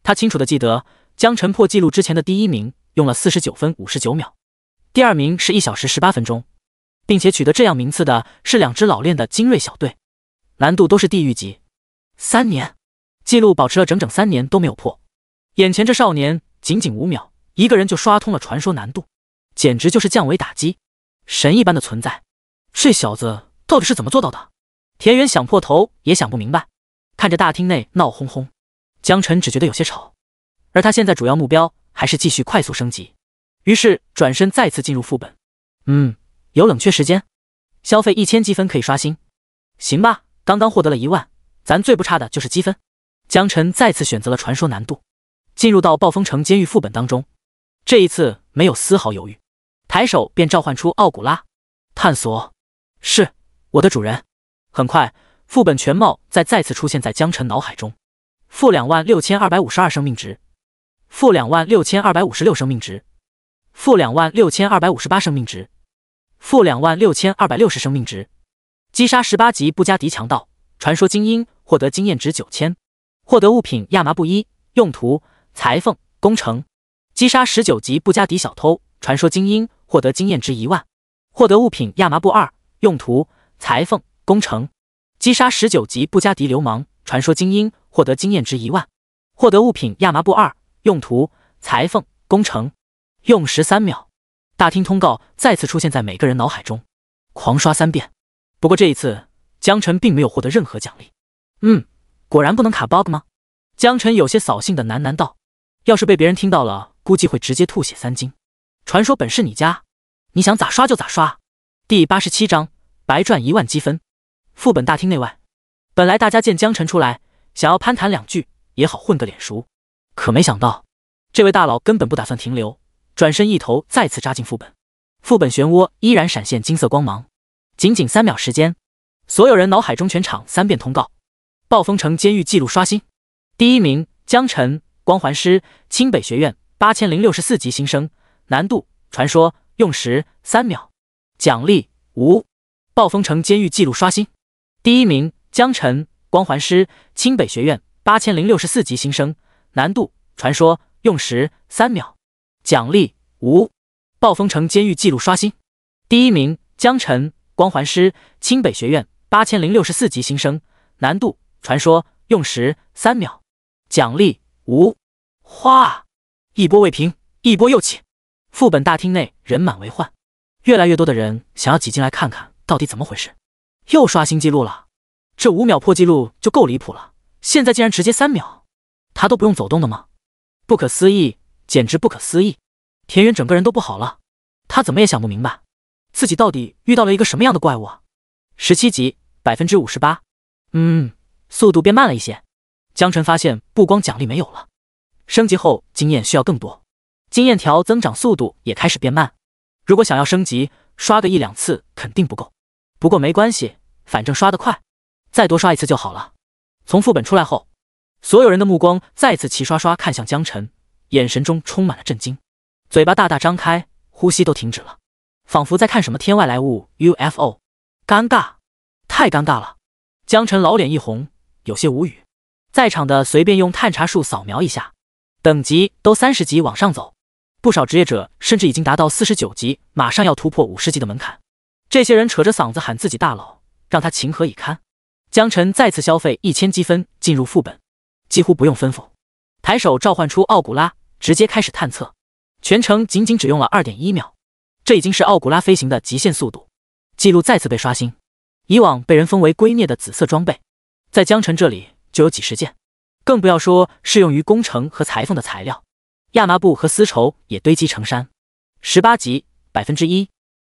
他清楚地记得江辰破纪录之前的第一名用了49分59秒，第2名是1小时18分钟，并且取得这样名次的是2支老练的精锐小队，难度都是地狱级。3年，记录保持了整整3年都没有破。眼前这少年仅仅5秒，一个人就刷通了传说难度，简直就是降维打击，神一般的存在。这小子到底是怎么做到的？田园想破头也想不明白。看着大厅内闹哄哄，江辰只觉得有些吵，而他现在主要目标还是继续快速升级，于是转身再次进入副本。有冷却时间，消费1000积分可以刷新。行吧，刚刚获得了10000，咱最不差的就是积分。江辰再次选择了传说难度，进入到暴风城监狱副本当中。这一次没有丝毫犹豫，抬手便召唤出奥古拉。探索，是我的主人。很快，副本全貌再次出现在江辰脑海中。负26252生命值，负26256生命值，负26258生命值，负26260生命值。击杀18级不加敌强盗，传说精英，获得经验值9000，获得物品亚麻布衣，用途裁缝、工程。击杀19级不加敌小偷，传说精英，获得经验值10000，获得物品亚麻布2，用途裁缝、工程。击杀19级不加敌流氓，传说精英，获得经验值10000，获得物品亚麻布2，用途裁缝、工程。用时3秒。大厅通告再次出现在每个人脑海中，狂刷3遍。不过这一次，江辰并没有获得任何奖励。果然不能卡 bug 吗？江辰有些扫兴的喃喃道。要是被别人听到了，估计会直接吐血3斤。传说本是你家，你想咋刷就咋刷。第87章白赚1万积分。副本大厅内外，本来大家见江晨出来，想要攀谈两句，也好混个脸熟，可没想到，这位大佬根本不打算停留，转身一头再次扎进副本。副本漩涡依然闪现金色光芒，仅仅3秒时间，所有人脑海中全场3遍通告：暴风城监狱记录刷新，第1名江晨，光环师，清北学院8064级新生，难度传说，用时3秒，奖励无。暴风城监狱记录刷新，第1名江晨，光环师，清北学院8064级新生，难度传说，用时3秒，奖励无。暴风城监狱记录刷新，第1名江晨，光环师，清北学院8064级新生，难度传说，用时3秒，奖励无。哗！一波未平，一波又起。副本大厅内人满为患，越来越多的人想要挤进来看看到底怎么回事。又刷新记录了，这5秒破纪录就够离谱了，现在竟然直接3秒，他都不用走动的吗？不可思议，简直不可思议！田园整个人都不好了，他怎么也想不明白，自己到底遇到了一个什么样的怪物啊！17级58%，速度变慢了一些。江晨发现不光奖励没有了，升级后经验需要更多，经验条增长速度也开始变慢。如果想要升级，刷个1、2次肯定不够。不过没关系，反正刷得快，再多刷1次就好了。从副本出来后，所有人的目光再次齐刷刷看向江晨，眼神中充满了震惊，嘴巴大大张开，呼吸都停止了，仿佛在看什么天外来物 UFO。 尴尬，太尴尬了。江晨老脸一红，有些无语。在场的随便用探查术扫描一下，等级都30级往上走，不少职业者甚至已经达到49级，马上要突破50级的门槛。这些人扯着嗓子喊自己大佬，让他情何以堪。江晨再次消费1000积分进入副本，几乎不用吩咐，抬手召唤出奥古拉，直接开始探测。全程仅仅只用了 2.1 秒，这已经是奥古拉飞行的极限速度。记录再次被刷新，以往被人封为圭臬的紫色装备，在江晨这里就有几十件，更不要说适用于工程和裁缝的材料，亚麻布和丝绸也堆积成山。18级1%，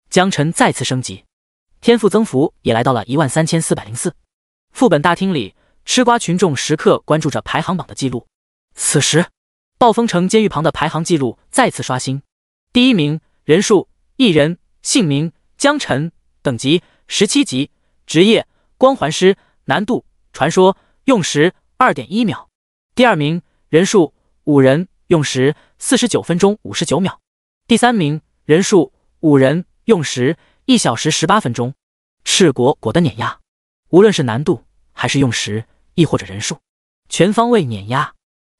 江晨再次升级，天赋增幅也来到了13404。副本大厅里，吃瓜群众时刻关注着排行榜的记录。此时，暴风城监狱旁的排行记录再次刷新，第1名人数1人，姓名江晨，等级17级，职业光环师，难度传说，用时 2.1 秒。第2名人数5人，用时49分钟59秒。第3名人数5人，用时1小时18分钟。赤果果的碾压，无论是难度还是用时，亦或者人数，全方位碾压。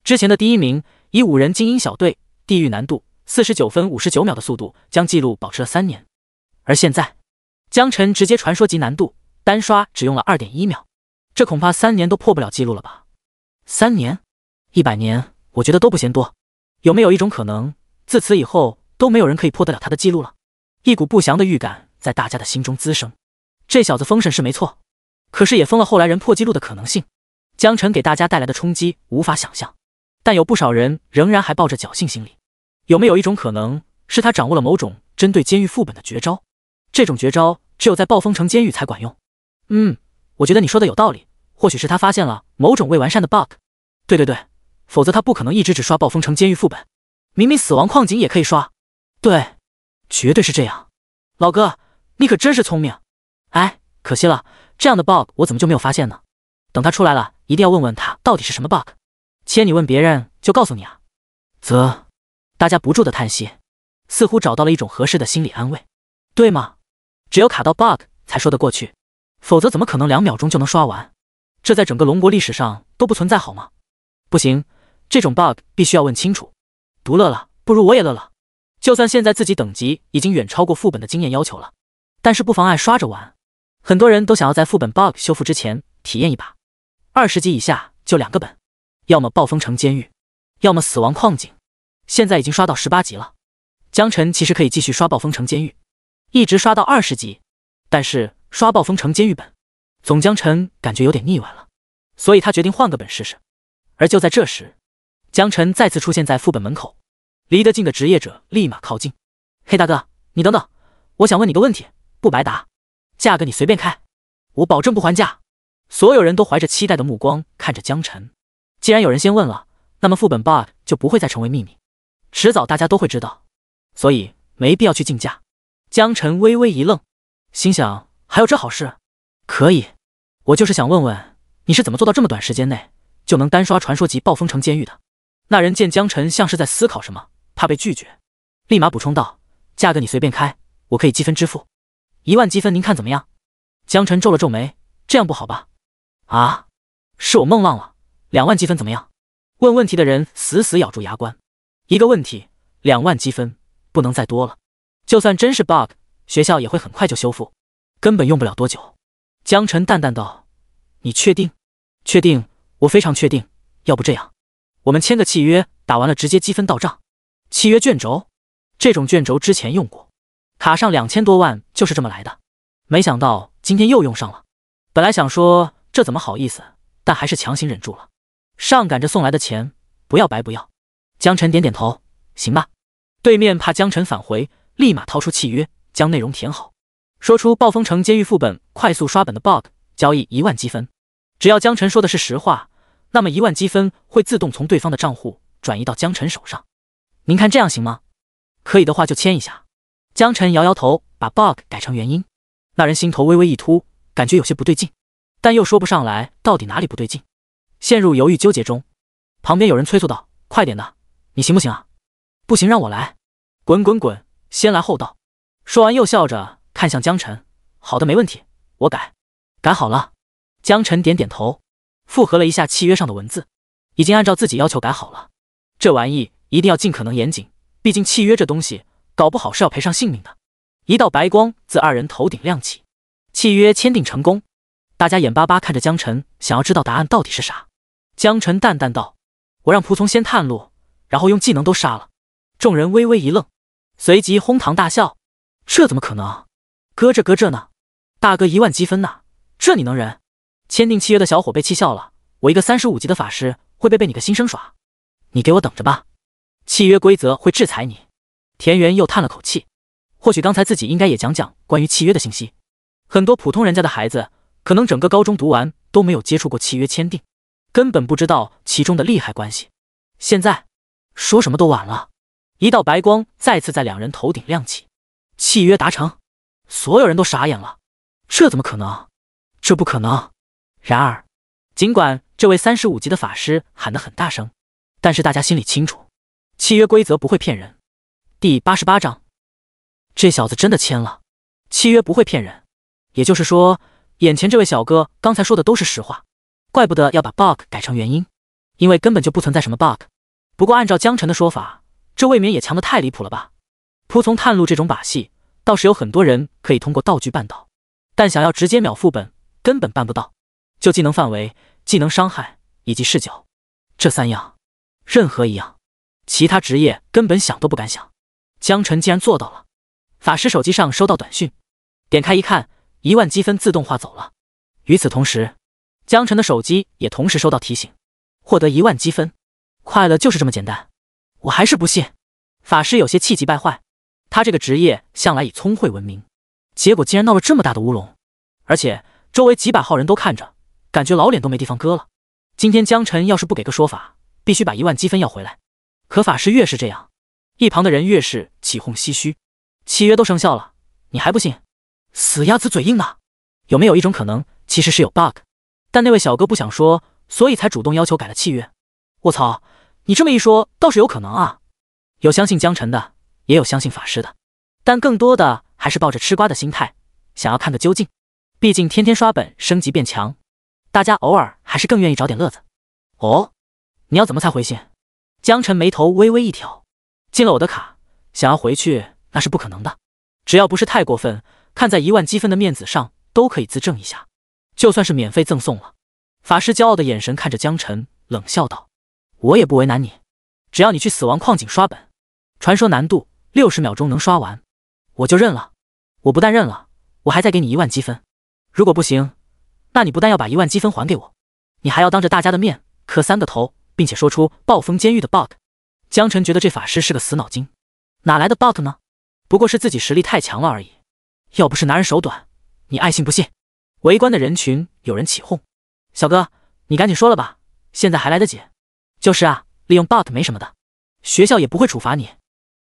之前的第1名以5人精英小队地狱难度49分59秒的速度将记录保持了3年，而现在江晨直接传说级难度，单刷只用了 2.1 秒，这恐怕3年都破不了记录了吧？3年？100年我觉得都不嫌多。有没有一种可能，自此以后都没有人可以破得了他的记录了？一股不祥的预感在大家的心中滋生。这小子封神是没错，可是也封了后来人破纪录的可能性。江晨给大家带来的冲击无法想象，但有不少人仍然还抱着侥幸心理。有没有一种可能，是他掌握了某种针对监狱副本的绝招？这种绝招只有在暴风城监狱才管用。我觉得你说的有道理，或许是他发现了某种未完善的 bug。对，否则他不可能一直只刷暴风城监狱副本，明明死亡矿井也可以刷。对，绝对是这样。老哥，你可真是聪明。哎，可惜了，这样的 bug 我怎么就没有发现呢？等他出来了，一定要问问他到底是什么 bug。切，你问别人就告诉你啊。大家不住的叹息，似乎找到了一种合适的心理安慰。对吗？只有卡到 bug 才说得过去，否则怎么可能2秒钟就能刷完？这在整个龙国历史上都不存在好吗？不行，这种 bug 必须要问清楚。独乐了，不如我也乐了。就算现在自己等级已经远超过副本的经验要求了，但是不妨碍刷着玩。很多人都想要在副本 bug 修复之前体验一把。20级以下就2个本，要么暴风城监狱，要么死亡矿井。现在已经刷到18级了，江晨其实可以继续刷暴风城监狱，一直刷到20级，但是刷暴风城监狱本，总江晨感觉有点腻歪了，所以他决定换个本试试。而就在这时，江晨再次出现在副本门口，离得近的职业者立马靠近。嘿大哥，你等等，我想问你个问题，不白答，价格你随便开，我保证不还价。所有人都怀着期待的目光看着江晨。既然有人先问了，那么副本 bug 就不会再成为秘密，迟早大家都会知道，所以没必要去竞价。江晨微微一愣，心想还有这好事？可以，我就是想问问你是怎么做到这么短时间内就能单刷传说级暴风城监狱的？那人见江晨像是在思考什么，怕被拒绝，立马补充道：价格你随便开，我可以积分支付，1万积分您看怎么样？江晨皱了皱眉，这样不好吧？啊，是我梦浪了，2万积分怎么样？问问题的人死死咬住牙关，一个问题2万积分，不能再多了，就算真是 bug， 学校也会很快就修复，根本用不了多久。江晨淡淡道：你确定？确定，我非常确定，要不这样，我们签个契约，打完了直接积分到账。契约卷轴，这种卷轴之前用过，卡上2000多万就是这么来的，没想到今天又用上了。本来想说这怎么好意思，但还是强行忍住了。上赶着送来的钱，不要白不要。江晨点点头，行吧。对面怕江晨返回，立马掏出契约，将内容填好，说出暴风城监狱副本快速刷本的 bug， 交易1万积分。只要江晨说的是实话，那么1万积分会自动从对方的账户转移到江晨手上。您看这样行吗？可以的话就签一下。江晨摇摇头，把 bug 改成原因。那人心头微微一突，感觉有些不对劲，但又说不上来到底哪里不对劲，陷入犹豫纠结中。旁边有人催促道：快点的，你行不行啊？不行让我来。滚滚滚，先来后到。说完又笑着看向江晨，好的没问题，我改。改好了。江晨点点头，复核了一下契约上的文字，已经按照自己要求改好了。这玩意一定要尽可能严谨，毕竟契约这东西搞不好是要赔上性命的。一道白光自二人头顶亮起，契约签订成功。大家眼巴巴看着江晨，想要知道答案到底是啥。江晨淡淡道：我让仆从先探路，然后用技能都杀了。众人微微一愣，随即哄堂大笑。这怎么可能？搁这呢？大哥1万积分呢，这你能忍？签订契约的小伙被气笑了，我一个35级的法师会被你个新生耍？你给我等着吧，契约规则会制裁你。田园又叹了口气，或许刚才自己应该也讲讲关于契约的信息。很多普通人家的孩子可能整个高中读完都没有接触过契约签订，根本不知道其中的利害关系。现在说什么都晚了。一道白光再次在2人头顶亮起，契约达成。所有人都傻眼了，这怎么可能？这不可能。然而尽管这位35级的法师喊得很大声，但是大家心里清楚，契约规则不会骗人。第88章，这小子真的签了，契约不会骗人。也就是说，眼前这位小哥刚才说的都是实话，怪不得要把 bug 改成原因，因为根本就不存在什么 bug。不过按照江晨的说法，这未免也强得太离谱了吧？仆从探路这种把戏，倒是有很多人可以通过道具办到，但想要直接秒副本，根本办不到。就技能范围、技能伤害以及视角这3样，任何一样，其他职业根本想都不敢想。江晨竟然做到了。法师手机上收到短讯，点开一看，1万积分自动化走了。与此同时，江晨的手机也同时收到提醒，获得1万积分，快乐就是这么简单。我还是不信。法师有些气急败坏，他这个职业向来以聪慧闻名，结果竟然闹了这么大的乌龙，而且周围几百号人都看着，感觉老脸都没地方搁了。今天江晨要是不给个说法，必须把1万积分要回来。可法师越是这样，一旁的人越是起哄唏嘘。契约都生效了，你还不信？死鸭子嘴硬呢。有没有一种可能，其实是有 bug， 但那位小哥不想说，所以才主动要求改了契约？我操，你这么一说，倒是有可能啊。有相信江晨的，也有相信法师的，但更多的还是抱着吃瓜的心态，想要看个究竟。毕竟天天刷本升级变强，大家偶尔还是更愿意找点乐子。哦，你要怎么才回信？江晨眉头微微一挑，进了我的卡，想要回去那是不可能的。只要不是太过分，看在1万积分的面子上，都可以自证一下，就算是免费赠送了。法师骄傲的眼神看着江晨，冷笑道：我也不为难你，只要你去死亡矿井刷本，传说难度60秒钟能刷完，我就认了。我不但认了，我还再给你1万积分。如果不行，那你不但要把1万积分还给我，你还要当着大家的面磕3个头，并且说出暴风监狱的 bug。 江晨觉得这法师是个死脑筋，哪来的 bug 呢？不过是自己实力太强了而已。要不是拿人手短，你爱信不信？围观的人群有人起哄：小哥，你赶紧说了吧，现在还来得及。就是啊，利用 bug 没什么的，学校也不会处罚你。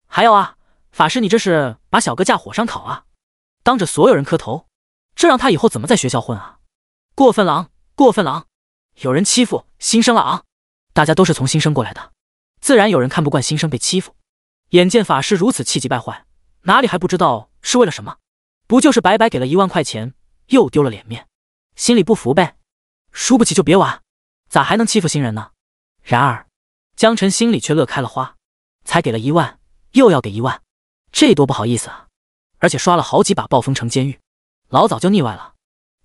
还有啊，法师你这是把小哥架火上烤啊，当着所有人磕头，这让他以后怎么在学校混啊？过分了啊，过分了啊！有人欺负新生了啊！大家都是从新生过来的，自然有人看不惯新生被欺负。眼见法师如此气急败坏，哪里还不知道是为了什么？不就是白白给了1万块钱，又丢了脸面，心里不服呗？输不起就别玩，咋还能欺负新人呢？然而江晨心里却乐开了花，才给了1万，又要给1万，这多不好意思啊！而且刷了好几把暴风城监狱，老早就腻歪了，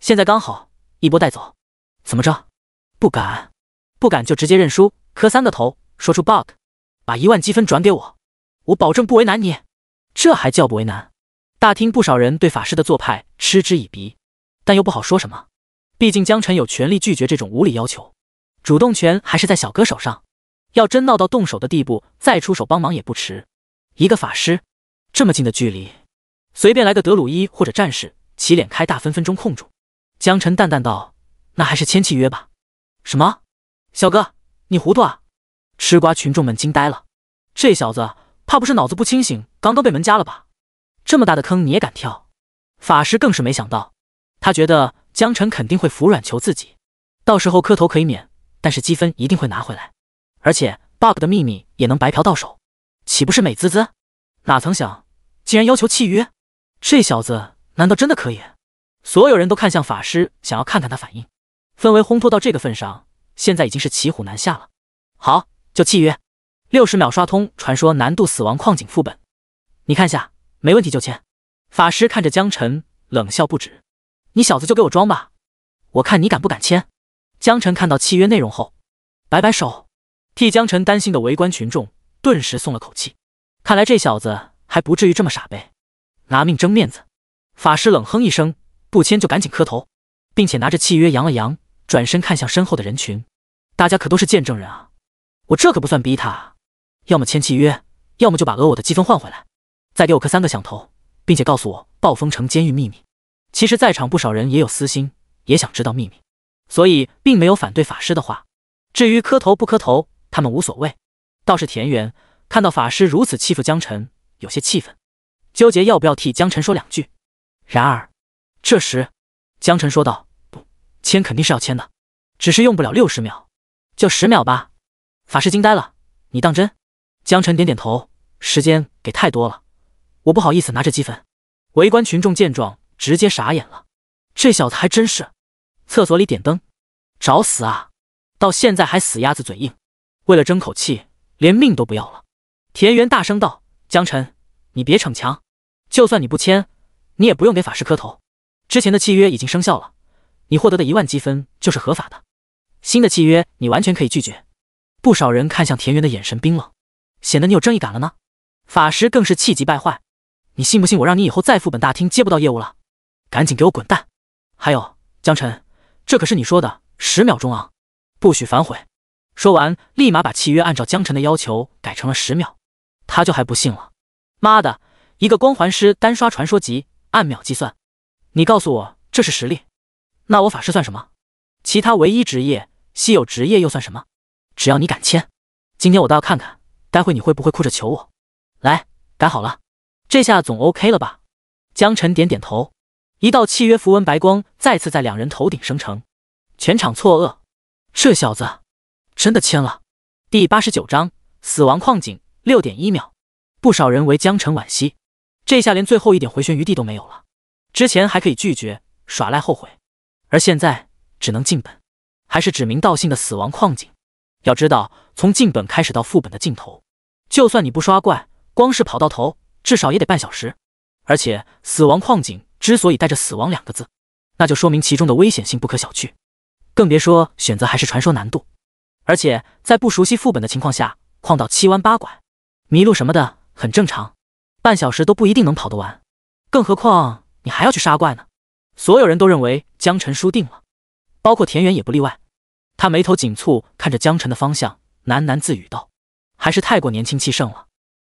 现在刚好一波带走。怎么着？不敢，不敢就直接认输，磕3个头，说出 bug， 把1万积分转给我，我保证不为难你。这还叫不为难？大厅不少人对法师的做派嗤之以鼻，但又不好说什么，毕竟江晨有权利拒绝这种无理要求，主动权还是在小哥手上。要真闹到动手的地步，再出手帮忙也不迟。一个法师，这么近的距离，随便来个德鲁伊或者战士，起脸开大分分钟控住。江晨淡淡道：那还是签契约吧。什么？小哥，你糊涂啊？吃瓜群众们惊呆了，这小子怕不是脑子不清醒，刚刚被门夹了吧？这么大的坑你也敢跳？法师更是没想到，他觉得江晨肯定会服软求自己，到时候磕头可以免，但是积分一定会拿回来，而且 bug 的秘密也能白嫖到手，岂不是美滋滋？哪曾想竟然要求契约，这小子难道真的可以？所有人都看向法师，想要看看他反应。氛围烘托到这个份上，现在已经是骑虎难下了。好，就契约，60秒刷通传说难度死亡矿井副本，你看下，没问题就签。法师看着江晨冷笑不止，你小子就给我装吧，我看你敢不敢签。江晨看到契约内容后摆摆手，替江晨担心的围观群众顿时松了口气，看来这小子还不至于这么傻呗，拿命争面子。法师冷哼一声，不签就赶紧磕头，并且拿着契约扬了扬，转身看向身后的人群，大家可都是见证人啊，我这可不算逼他啊，要么签契约，要么就把我的积分换回来，再给我磕3个响头，并且告诉我暴风城监狱秘密。其实在场不少人也有私心，也想知道秘密，所以并没有反对法师的话。至于磕头不磕头，他们无所谓。倒是田园看到法师如此欺负江晨，有些气愤，纠结要不要替江晨说2句。然而这时江晨说道：不，签肯定是要签的，只是用不了60秒，就10秒吧。法师惊呆了，你当真？江晨点点头，时间给太多了，我不好意思拿着积分。围观群众见状直接傻眼了，这小子还真是。厕所里点灯，找死啊，到现在还死鸭子嘴硬，为了争口气连命都不要了。田园大声道：江晨，你别逞强，就算你不签，你也不用给法师磕头，之前的契约已经生效了，你获得的1万积分就是合法的，新的契约你完全可以拒绝。不少人看向田园的眼神冰冷，显得你有正义感了呢。法师更是气急败坏，你信不信我让你以后在副本大厅接不到业务了？赶紧给我滚蛋！还有江晨，这可是你说的10秒钟啊，不许反悔。说完立马把契约按照江晨的要求改成了10秒，他就还不信了。妈的，一个光环师单刷传说级按秒计算，你告诉我这是实力，那我法师算什么？其他唯一职业稀有职业又算什么？只要你敢签，今天我倒要看看待会你会不会哭着求我。来，改好了，这下总 OK 了吧？江晨点点头，一道契约符文白光再次在2人头顶生成，全场错愕，这小子真的签了。第89章死亡矿井 6.1 秒，不少人为江晨惋惜，这下连最后一点回旋余地都没有了。之前还可以拒绝耍赖后悔，而现在只能进本，还是指名道姓的死亡矿井。要知道，从进本开始到副本的尽头，就算你不刷怪，光是跑到头至少也得半小时。而且死亡矿井之所以带着死亡2个字，那就说明其中的危险性不可小觑，更别说选择还是传说难度。而且在不熟悉副本的情况下，矿道7弯8拐，迷路什么的很正常，半小时都不一定能跑得完，更何况你还要去杀怪呢。所有人都认为江晨输定了，包括田园也不例外。他眉头紧蹙，看着江晨的方向，喃喃自语道：还是太过年轻气盛了。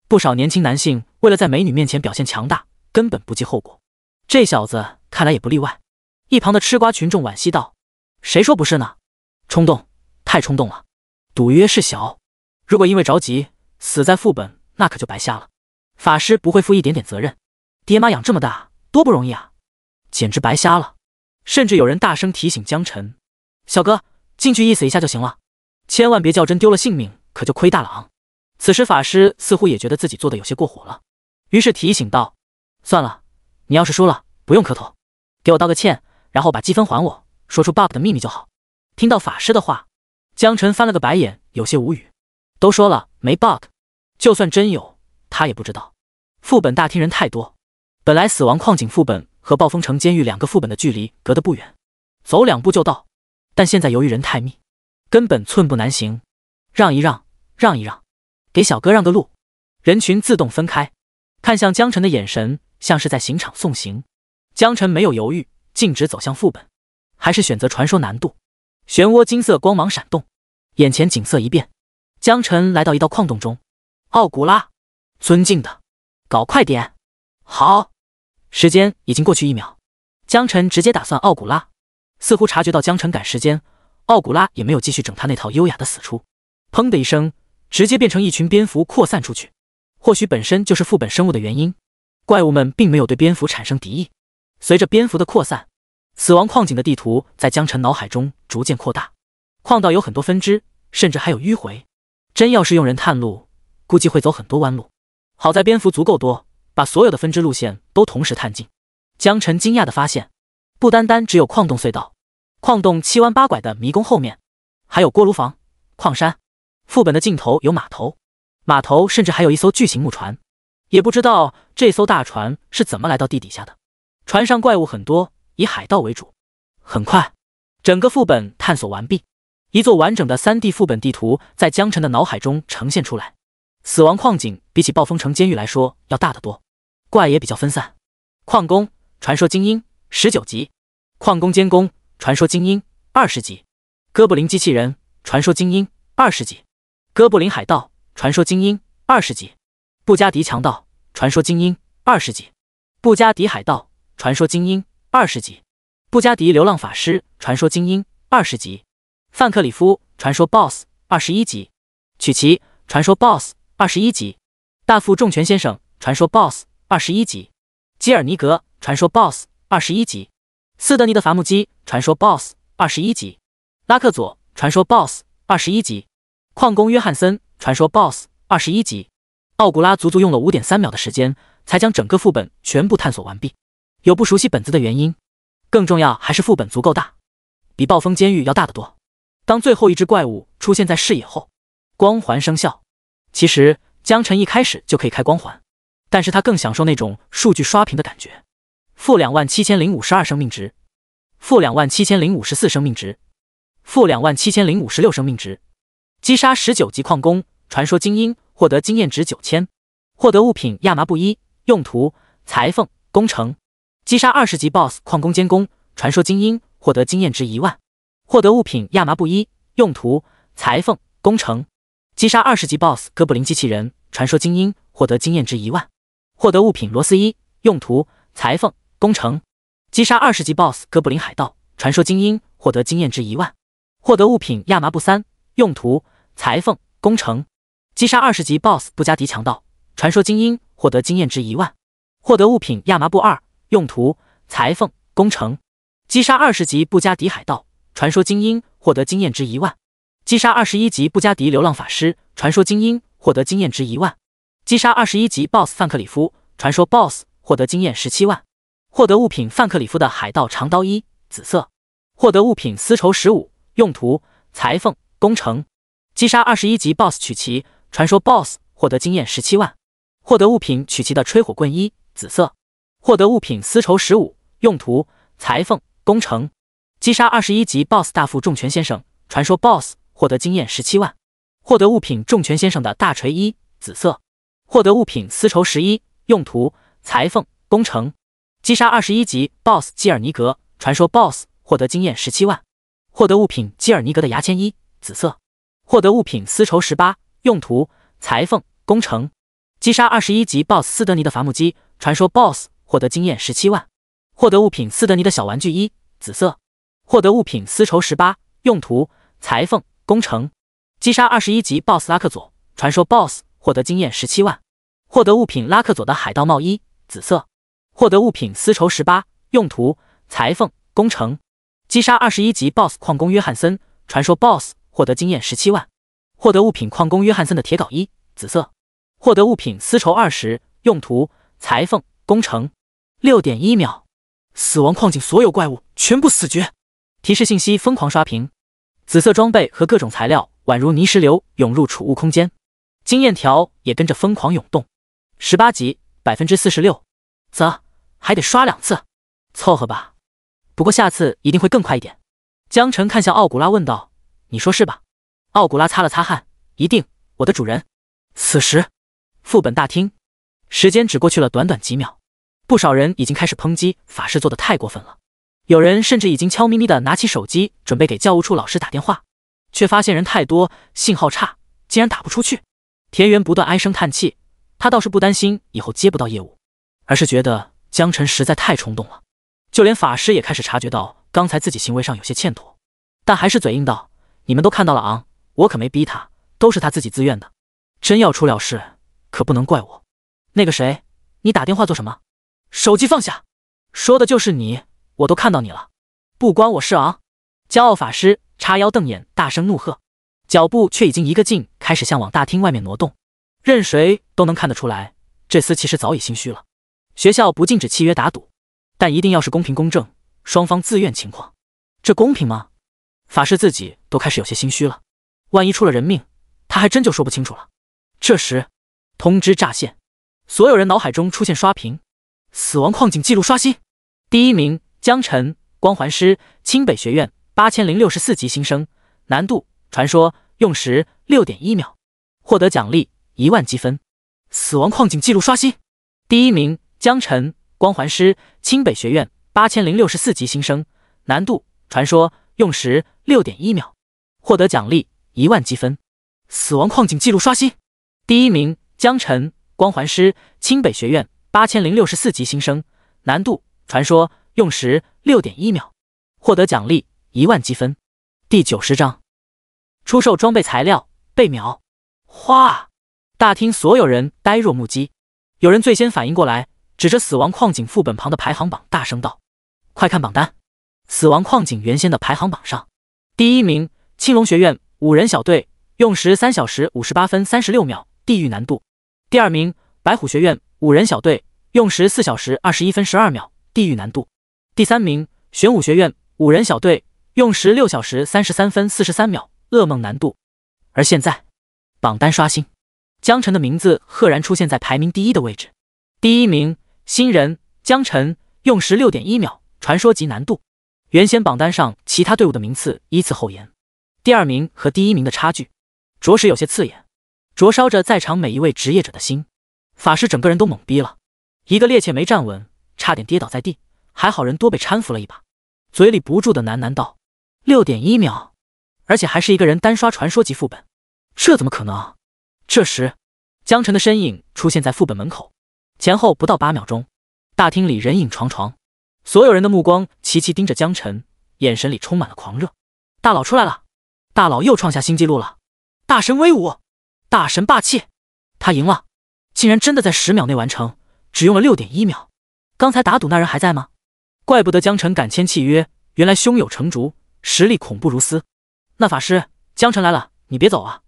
不少年轻男性为了在美女面前表现强大，根本不计后果，这小子看来也不例外。一旁的吃瓜群众惋惜道：“谁说不是呢？冲动，太冲动了。赌约是小，如果因为着急死在副本，那可就白瞎了。法师不会负一点点责任，爹妈养这么大多不容易啊，简直白瞎了。”甚至有人大声提醒江晨：“小哥，进去意思一下就行了，千万别较真丢了性命，可就亏大了啊。”此时法师似乎也觉得自己做的有些过火了，于是提醒道：“算了，你要是输了，不用磕头，给我道个歉，然后把积分还我，说出 bug 的秘密就好。”听到法师的话，江晨翻了个白眼，有些无语。都说了没 bug， 就算真有，他也不知道。副本大厅人太多，本来死亡矿井副本和暴风城监狱2个副本的距离隔得不远，走2步就到，但现在由于人太密，根本寸步难行。让一让，让一让，给小哥让个路。人群自动分开，看向江晨的眼神像是在刑场送行。江晨没有犹豫，径直走向副本，还是选择传说难度。漩涡金色光芒闪动，眼前景色一变，江晨来到一道矿洞中。奥古拉，尊敬的，搞快点。好。时间已经过去1秒，江晨直接打算奥古拉。似乎察觉到江晨赶时间，奥古拉也没有继续整他那套优雅的死出，砰的一声，直接变成一群蝙蝠扩散出去。或许本身就是副本生物的原因，怪物们并没有对蝙蝠产生敌意。随着蝙蝠的扩散，死亡矿井的地图在江晨脑海中逐渐扩大，矿道有很多分支，甚至还有迂回。真要是用人探路，估计会走很多弯路。好在蝙蝠足够多，把所有的分支路线都同时探尽。江晨惊讶地发现，不单单只有矿洞隧道，矿洞7弯8拐的迷宫后面还有锅炉房、矿山。副本的尽头有码头，码头甚至还有一艘巨型木船，也不知道这艘大船是怎么来到地底下的。船上怪物很多，以海盗为主。很快，整个副本探索完毕，一座完整的3D 副本地图在江晨的脑海中呈现出来。死亡矿井比起暴风城监狱来说要大得多，怪也比较分散。矿工，传说精英19级；矿工监工，传说精英20级；哥布林机器人，传说精英20级；哥布林海盗，传说精英20级；布加迪强盗，传说精英20级；布加迪海盗，传说精英20级；布加迪流浪法师，传说精英20级；范克里夫，传说 BOSS 21级；曲奇，传说 BOSS 21级；大副重拳先生，传说 BOSS 21级；基尔尼格，传说 BOSS 21级；斯德尼的伐木机，传说 BOSS 21级；拉克佐，传说 BOSS 21级；矿工约翰森，传说 BOSS 21级。奥古拉足足用了5.3秒的时间，才将整个副本全部探索完毕。有不熟悉本子的原因，更重要还是副本足够大，比暴风监狱要大得多。当最后一只怪物出现在视野后，光环生效。其实江晨一开始就可以开光环，但是他更享受那种数据刷屏的感觉。负27052生命值，负27054生命值，负27056生命值。击杀19级矿工，传说精英，获得经验值9000，获得物品亚麻布衣，用途裁缝、工程。击杀20级 BOSS 矿工监工，传说精英，获得经验值1万，获得物品亚麻布衣，用途裁缝、工程。击杀20级 BOSS 哥布林机器人，传说精英，获得经验值1万，获得物品螺丝衣，用途裁缝、工程。击杀20级 BOSS 哥布林海盗，传说精英，获得经验值1万，获得物品亚麻布3，用途裁缝、工程。击杀20级 BOSS 布加迪强盗，传说精英，获得经验值1万，获得物品亚麻布2，用途裁缝、工程。击杀20级布加迪海盗，传说精英，获得经验值1万。击杀21级布加迪流浪法师，传说精英，获得经验值1万。击杀21级 BOSS 范克里夫，传说 BOSS， 获得经验17万。获得物品范克里夫的海盗长刀1，紫色。获得物品丝绸15，用途裁缝、工程。击杀21级 BOSS 曲奇，传说 BOSS， 获得经验17万。获得物品曲奇的吹火棍1，紫色。获得物品丝绸15，用途裁缝、工程。击杀21级 BOSS 大副重拳先生，传说 BOSS， 获得经验17万。获得物品重拳先生的大锤1，紫色。获得物品丝绸11，用途裁缝、工程。击杀21级 BOSS 基尔尼格，传说 BOSS， 获得经验17万。获得物品基尔尼格的牙签1，紫色。获得物品丝绸18，用途裁缝、工程。击杀21级 BOSS 斯德尼的伐木机，传说 BOSS， 获得经验17万。获得物品斯德尼的小玩具1，紫色。获得物品丝绸18，用途裁缝、工程。击杀21级 BOSS 拉克佐，传说 BOSS， 获得经验17万。获得物品拉克佐的海盗帽1，紫色。获得物品丝绸18，用途裁缝、工程。击杀21级 BOSS 矿工约翰森，传说 BOSS， 获得经验17万。获得物品矿工约翰森的铁镐1，紫色。获得物品丝绸20，用途裁缝、工程。6.1秒，死亡矿井所有怪物全部死绝。提示信息疯狂刷屏，紫色装备和各种材料宛如泥石流涌入储物空间，经验条也跟着疯狂涌动。18级 46%， 还得刷2次，凑合吧。不过下次一定会更快一点。江澄看向奥古拉问道：“你说是吧？”奥古拉擦了擦汗：“一定，我的主人。”此时，副本大厅，时间只过去了短短几秒，不少人已经开始抨击法师做的太过分了。有人甚至已经悄咪咪地拿起手机，准备给教务处老师打电话，却发现人太多，信号差，竟然打不出去。田园不断唉声叹气，他倒是不担心以后接不到业务，而是觉得江澄实在太冲动了。就连法师也开始察觉到刚才自己行为上有些欠妥，但还是嘴硬道：“你们都看到了昂，我可没逼他，都是他自己自愿的。真要出了事，可不能怪我。那个谁，你打电话做什么？手机放下！说的就是你。我都看到你了，不关我事昂！”骄傲法师叉腰瞪眼，大声怒喝，脚步却已经一个劲开始向往大厅外面挪动。任谁都能看得出来，这厮其实早已心虚了。学校不禁止契约打赌，但一定要是公平公正，双方自愿情况。这公平吗？法师自己都开始有些心虚了，万一出了人命，他还真就说不清楚了。这时，通知乍现，所有人脑海中出现刷屏：死亡矿井记录刷新，第1名江澄，光环师，清北学院8064级新生，难度传说，用时 6.1秒，获得奖励1万积分。死亡矿井记录刷新，第1名江澄，光环师，清北学院8064级新生，难度传说，用时 6.1秒，获得奖励1万积分。死亡矿井记录刷新，第1名江澄，光环师，清北学院8064级新生，难度传说，用时 6.1秒，获得奖励1万积分。第90章，出售装备材料被秒。哗！大厅所有人呆若木鸡，有人最先反应过来，指着死亡矿井副本旁的排行榜大声道：“快看榜单！”死亡矿井原先的排行榜上，第1名青龙学院5人小队，用时3小时58分36秒，地狱难度。第2名白虎学院5人小队，用时4小时21分12秒，地狱难度。第3名玄武学院5人小队，用时6小时33分43秒，噩梦难度。而现在，榜单刷新，江澄的名字赫然出现在排名第1的位置。第1名新人江澄，用时 6.1秒，传说级难度。原先榜单上其他队伍的名次依次后延，第2名和第1名的差距着实有些刺眼，灼烧着在场每一位职业者的心。法师整个人都懵逼了，一个趔趄没站稳，差点跌倒在地，还好人多被搀扶了一把，嘴里不住的喃喃道：“6.1秒，而且还是一个人单刷传说级副本，这怎么可能？”这时，江澄的身影出现在副本门口，前后不到8秒钟，大厅里人影幢幢，所有人的目光齐齐盯着江澄，眼神里充满了狂热。大佬出来了，大佬又创下新纪录了，大神威武，大神霸气，他赢了，竟然真的在10秒内完成，只用了 6.1秒。刚才打赌那人还在吗？怪不得江澄敢签契约，原来胸有成竹，实力恐怖如斯。那法师，江澄来了，你别走啊！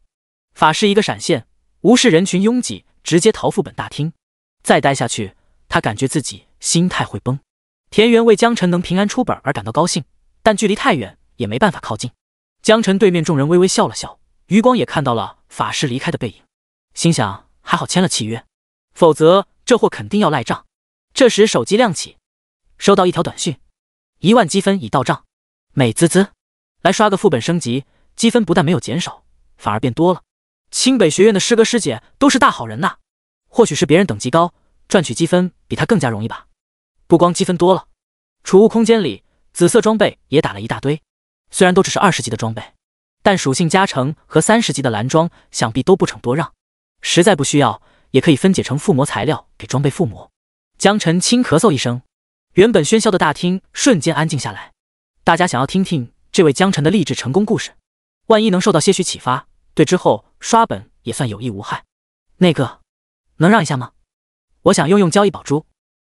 法师一个闪现，无视人群拥挤，直接逃副本大厅。再待下去，他感觉自己心态会崩。田园为江澄能平安出本而感到高兴，但距离太远，也没办法靠近。江澄对面众人微微笑了笑，余光也看到了法师离开的背影，心想还好签了契约，否则这货肯定要赖账。这时手机亮起，收到一条短讯：1万积分已到账，美滋滋，来刷个副本升级，积分不但没有减少，反而变多了。清北学院的师哥师姐都是大好人呐，或许是别人等级高，赚取积分比他更加容易吧。不光积分多了，储物空间里紫色装备也打了一大堆，虽然都只是20级的装备，但属性加成和30级的蓝装想必都不逞多让，实在不需要也可以分解成附魔材料给装备附魔。江澄轻咳嗽一声，原本喧嚣的大厅瞬间安静下来，大家想要听听这位江辰的励志成功故事，万一能受到些许启发，对之后刷本也算有益无害。那个，能让一下吗？我想用交易宝珠。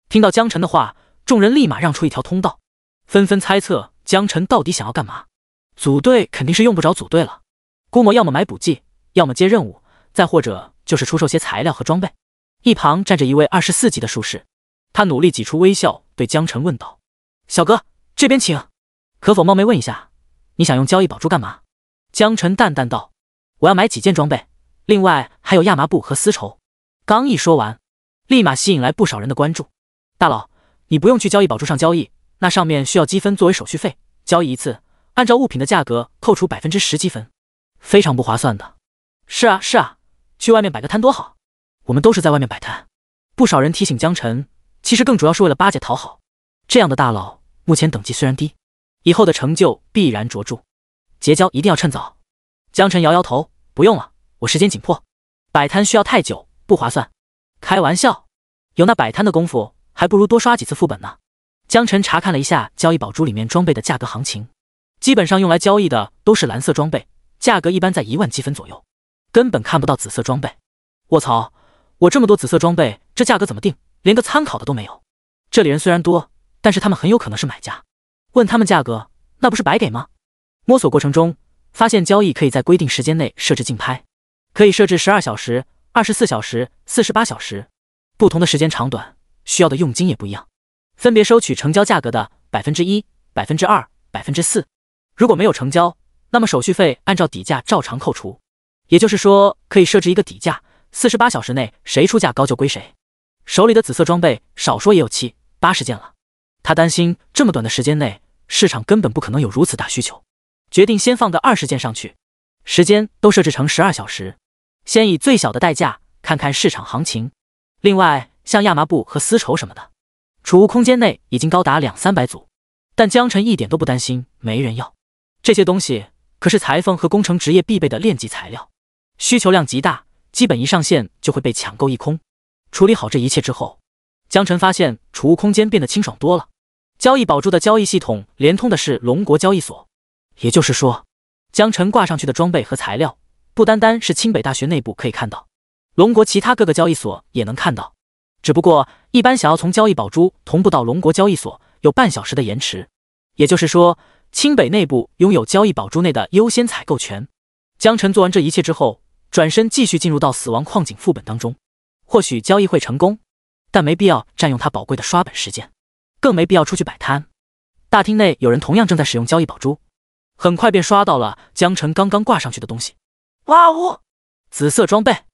听到江辰的话，众人立马让出一条通道，纷纷猜测江辰到底想要干嘛。组队肯定是用不着组队了，估摸要么买补剂，要么接任务，再或者就是出售些材料和装备。一旁站着一位24级的术士，他努力挤出微笑，对江辰问道：“小哥，这边请，可否冒昧问一下，你想用交易宝珠干嘛？”江辰淡淡道：“我要买几件装备，另外还有亚麻布和丝绸。”刚一说完，立马吸引来不少人的关注。大佬，你不用去交易宝珠上交易，那上面需要积分作为手续费，交易一次，按照物品的价格扣除10%积分，非常不划算的。是啊，去外面摆个摊多好，我们都是在外面摆摊。不少人提醒江辰，其实更主要是为了巴结讨好。这样的大佬，目前等级虽然低，以后的成就必然卓著。结交一定要趁早。江辰摇摇头，不用了，我时间紧迫，摆摊需要太久，不划算。开玩笑，有那摆摊的功夫，还不如多刷几次副本呢。江辰查看了一下交易宝珠里面装备的价格行情，基本上用来交易的都是蓝色装备，价格一般在1万积分左右，根本看不到紫色装备。卧槽，我这么多紫色装备，这价格怎么定？连个参考的都没有。这里人虽然多，但是他们很有可能是买家，问他们价格，那不是白给吗？摸索过程中，发现交易可以在规定时间内设置竞拍，可以设置12小时、24小时、48小时，不同的时间长短，需要的佣金也不一样，分别收取成交价格的1%、2%、4%。如果没有成交，那么手续费按照底价照常扣除。也就是说，可以设置一个底价，48小时内谁出价高就归谁。手里的紫色装备少说也有7、80件了，他担心这么短的时间内，市场根本不可能有如此大需求，决定先放个20件上去，时间都设置成12小时，先以最小的代价看看市场行情。另外，像亚麻布和丝绸什么的，储物空间内已经高达200-300组，但江辰一点都不担心没人要。这些东西可是裁缝和工程职业必备的炼级材料，需求量极大，基本一上线就会被抢购一空。处理好这一切之后，江辰发现储物空间变得清爽多了。交易宝珠的交易系统连通的是龙国交易所，也就是说，江辰挂上去的装备和材料，不单单是清北大学内部可以看到，龙国其他各个交易所也能看到。只不过，一般想要从交易宝珠同步到龙国交易所，有半小时的延迟。也就是说，清北内部拥有交易宝珠内的优先采购权。江辰做完这一切之后，转身继续进入到死亡矿井副本当中。或许交易会成功，但没必要占用他宝贵的刷本时间，更没必要出去摆摊。大厅内有人同样正在使用交易宝珠，很快便刷到了江辰刚刚挂上去的东西。哇哦，紫色装备，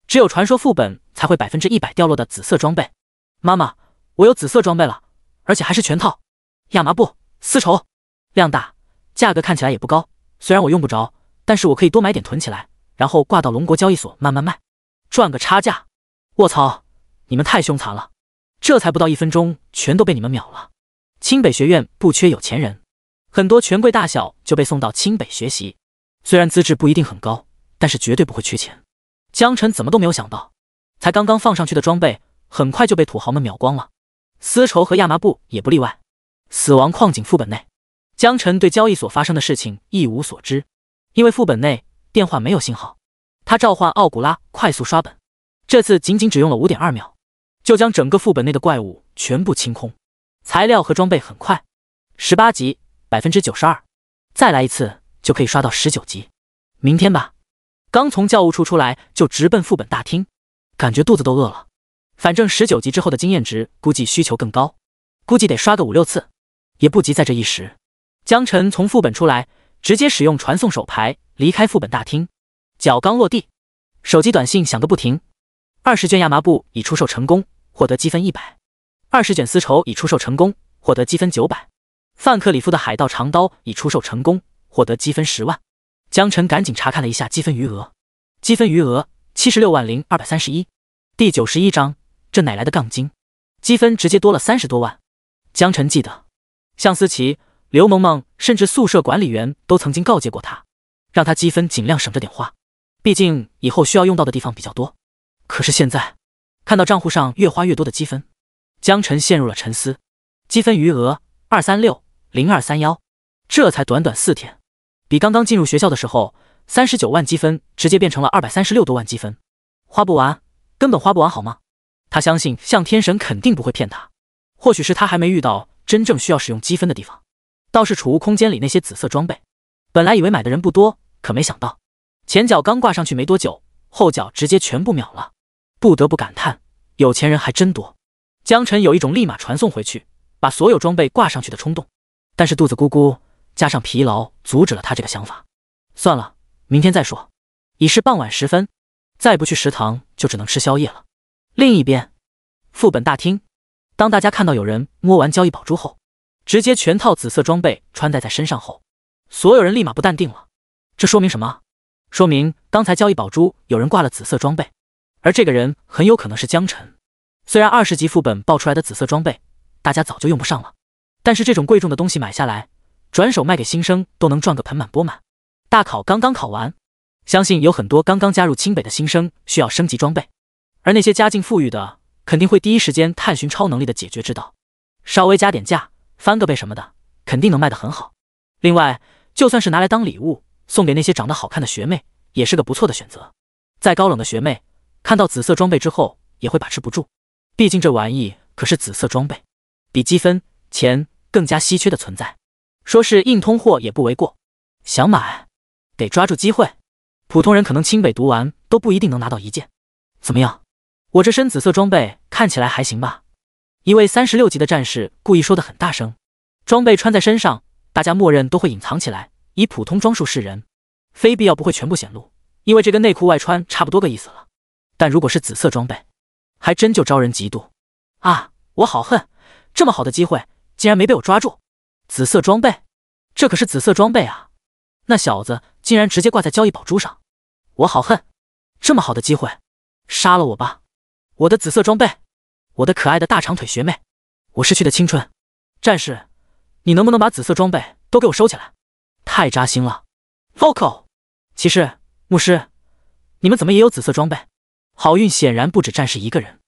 只有传说副本才会100%掉落的紫色装备。妈妈，我有紫色装备了，而且还是全套，亚麻布、丝绸，量大，价格看起来也不高。虽然我用不着，但是我可以多买点囤起来，然后挂到龙国交易所慢慢卖，赚个差价。卧槽，你们太凶残了，这才不到1分钟，全都被你们秒了。清北学院不缺有钱人，很多权贵大小就被送到清北学习，虽然资质不一定很高，但是绝对不会缺钱。江辰怎么都没有想到，才刚刚放上去的装备，很快就被土豪们秒光了。丝绸和亚麻布也不例外。死亡矿井副本内，江辰对交易所发生的事情一无所知，因为副本内电话没有信号。他召唤奥古拉快速刷本，这次仅仅只用了5.2秒，就将整个副本内的怪物全部清空。材料和装备很快，18级 92%， 再来一次就可以刷到19级。明天吧。刚从教务处出来就直奔副本大厅，感觉肚子都饿了。反正19级之后的经验值估计需求更高，估计得刷个5、6次，也不急在这一时。江辰从副本出来，直接使用传送手牌离开副本大厅，脚刚落地，手机短信响个不停。20卷亚麻布已出售成功，获得积分100；20卷丝绸已出售成功，获得积分900；范克里夫的海盗长刀已出售成功，获得积分10万。江辰赶紧查看了一下积分余额，积分余额760231。第91章，这哪来的杠精？积分直接多了30多万。江辰记得，向思琪、刘萌萌甚至宿舍管理员都曾经告诫过他，让他积分尽量省着点花，毕竟以后需要用到的地方比较多。可是现在看到账户上越花越多的积分，江辰陷入了沉思。积分余额2360231，这才短短4天，比刚刚进入学校的时候39万积分直接变成了236多万积分，花不完，根本花不完好吗？他相信向天神肯定不会骗他，或许是他还没遇到真正需要使用积分的地方。倒是储物空间里那些紫色装备，本来以为买的人不多，可没想到前脚刚挂上去没多久，后脚直接全部秒了。不得不感叹，有钱人还真多。江晨有一种立马传送回去，把所有装备挂上去的冲动，但是肚子咕咕，加上疲劳，阻止了他这个想法。算了，明天再说。已是傍晚时分，再不去食堂就只能吃宵夜了。另一边，副本大厅，当大家看到有人摸完交易宝珠后，直接全套紫色装备穿戴在身上后，所有人立马不淡定了。这说明什么？说明刚才交易宝珠有人挂了紫色装备，而这个人很有可能是江晨。虽然20级副本爆出来的紫色装备大家早就用不上了，但是这种贵重的东西买下来，转手卖给新生都能赚个盆满钵满。大考刚刚考完，相信有很多刚刚加入清北的新生需要升级装备，而那些家境富裕的肯定会第一时间探寻超能力的解决之道，稍微加点价，翻个倍什么的，肯定能卖得很好。另外，就算是拿来当礼物送给那些长得好看的学妹，也是个不错的选择。再高冷的学妹看到紫色装备之后也会把持不住，毕竟这玩意可是紫色装备，比积分、钱更加稀缺的存在，说是硬通货也不为过。想买得抓住机会，普通人可能清北读完都不一定能拿到一件。怎么样，我这身紫色装备看起来还行吧？一位36级的战士故意说得很大声。装备穿在身上，大家默认都会隐藏起来，以普通装束示人，非必要不会全部显露，因为这跟内裤外穿差不多个意思了。但如果是紫色装备，还真就招人嫉妒啊！我好恨，这么好的机会竟然没被我抓住。紫色装备，这可是紫色装备啊！那小子竟然直接挂在交易宝珠上，我好恨，这么好的机会，杀了我吧！我的紫色装备，我的可爱的大长腿学妹，我逝去的青春。战士，你能不能把紫色装备都给我收起来？太扎心了。Vocal， 骑士、牧师，你们怎么也有紫色装备？好运显然不止战士一个人，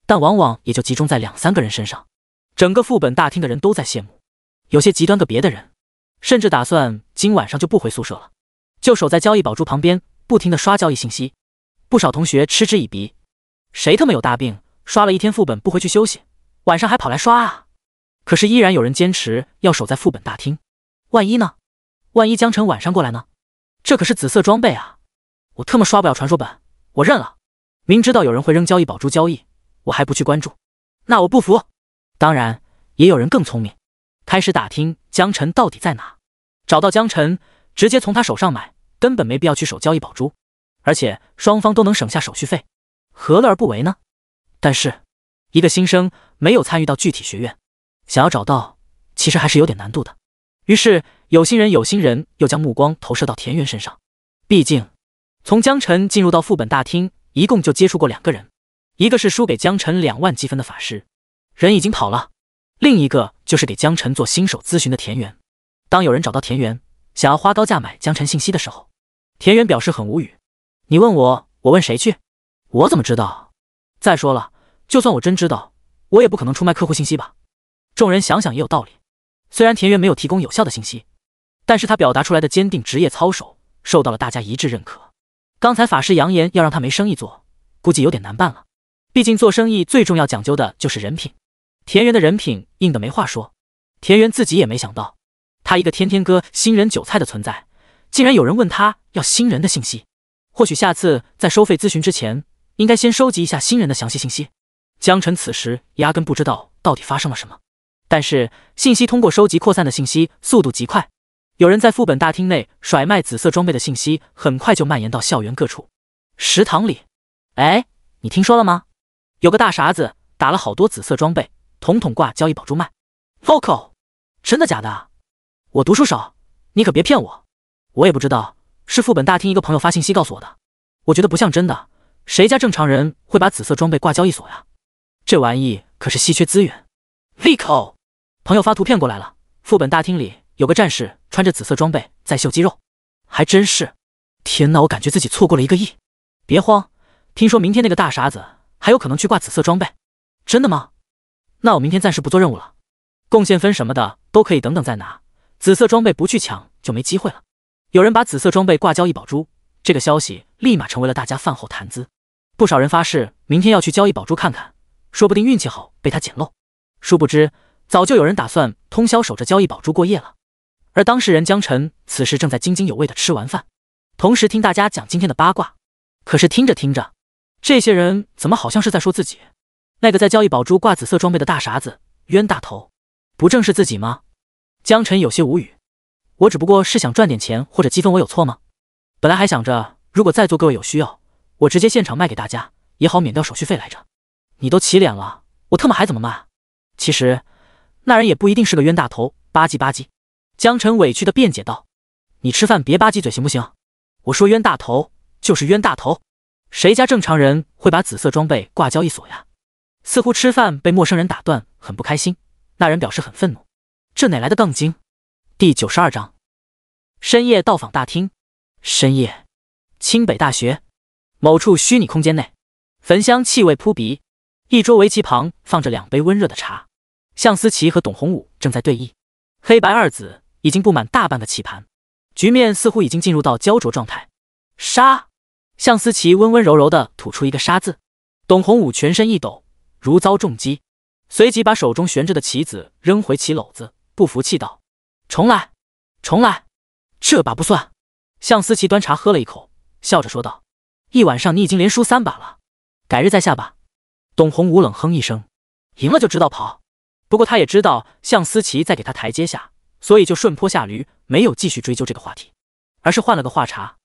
但往往也就集中在2-3个人身上。整个副本大厅的人都在羡慕，有些极端个别的人甚至打算今晚上就不回宿舍了，就守在交易宝珠旁边，不停地刷交易信息。不少同学嗤之以鼻，谁他妈有大病，刷了一天副本不回去休息，晚上还跑来刷啊？可是依然有人坚持要守在副本大厅。万一呢？万一江晨晚上过来呢？这可是紫色装备啊！我特么刷不了传说本，我认了。明知道有人会扔交易宝珠交易，我还不去关注，那我不服。当然，也有人更聪明，开始打听江晨到底在哪。找到江晨，直接从他手上买，根本没必要去守交易宝珠，而且双方都能省下手续费，何乐而不为呢？但是，一个新生没有参与到具体学院，想要找到，其实还是有点难度的。于是，有心人又将目光投射到田园身上。毕竟，从江晨进入到副本大厅，一共就接触过2个人，一个是输给江晨2万积分的法师，人已经跑了；另一个就是给江晨做新手咨询的田园。当有人找到田园，想要花高价买江晨信息的时候，田园表示很无语：“你问我，我问谁去？我怎么知道？再说了，就算我真知道，我也不可能出卖客户信息吧？”众人想想也有道理，虽然田园没有提供有效的信息，但是他表达出来的坚定职业操守受到了大家一致认可。刚才法师扬言要让他没生意做，估计有点难办了。毕竟做生意最重要讲究的就是人品，田园的人品硬的没话说。田园自己也没想到，他一个天天割新人韭菜的存在，竟然有人问他要新人的信息。或许下次在收费咨询之前，应该先收集一下新人的详细信息。江晨此时压根不知道到底发生了什么，但是信息通过收集扩散的信息速度极快，有人在副本大厅内甩卖紫色装备的信息很快就蔓延到校园各处。食堂里，哎，你听说了吗？有个大傻子打了好多紫色装备，统统挂交易宝珠卖。Vocal， 真的假的？我读书少，你可别骗我。我也不知道，是副本大厅一个朋友发信息告诉我的。我觉得不像真的，谁家正常人会把紫色装备挂交易所呀？这玩意可是稀缺资源。Vocal， 朋友发图片过来了，副本大厅里有个战士穿着紫色装备在秀肌肉，还真是。天哪，我感觉自己错过了1个亿。别慌，听说明天那个大傻子还有可能去挂紫色装备。真的吗？那我明天暂时不做任务了。贡献分什么的都可以等等再拿，紫色装备不去抢就没机会了。有人把紫色装备挂交易宝珠，这个消息立马成为了大家饭后谈资。不少人发誓明天要去交易宝珠看看，说不定运气好被他捡漏。殊不知，早就有人打算通宵守着交易宝珠过夜了。而当事人江晨此时正在津津有味地吃完饭，同时听大家讲今天的八卦。可是听着听着，这些人怎么好像是在说自己？那个在交易宝珠挂紫色装备的大傻子冤大头，不正是自己吗？江晨有些无语。我只不过是想赚点钱或者积分，我有错吗？本来还想着如果在座各位有需要，我直接现场卖给大家，也好免掉手续费来着。你都起脸了，我特么还怎么卖？其实那人也不一定是个冤大头，吧唧吧唧。江晨委屈地辩解道：“你吃饭别吧唧嘴行不行？我说冤大头就是冤大头，谁家正常人会把紫色装备挂交易所呀？”似乎吃饭被陌生人打断，很不开心。那人表示很愤怒，这哪来的杠精？第92章，深夜到访大厅。深夜，清北大学某处虚拟空间内，焚香气味扑鼻，一桌围棋旁放着2杯温热的茶，向思琪和董宏武正在对弈，黑白二子已经布满大半个棋盘，局面似乎已经进入到焦灼状态。杀！向思琪温温柔柔地吐出一个杀字，董宏武全身一抖，如遭重击，随即把手中悬着的棋子扔回棋篓子，不服气道：“重来，重来，这把不算。”向思琪端茶喝了一口，笑着说道：“一晚上你已经连输3把了，改日再下吧。”董宏武冷哼一声，赢了就知道跑。不过他也知道向思琪在给他台阶下，所以就顺坡下驴，没有继续追究这个话题，而是换了个话茬：“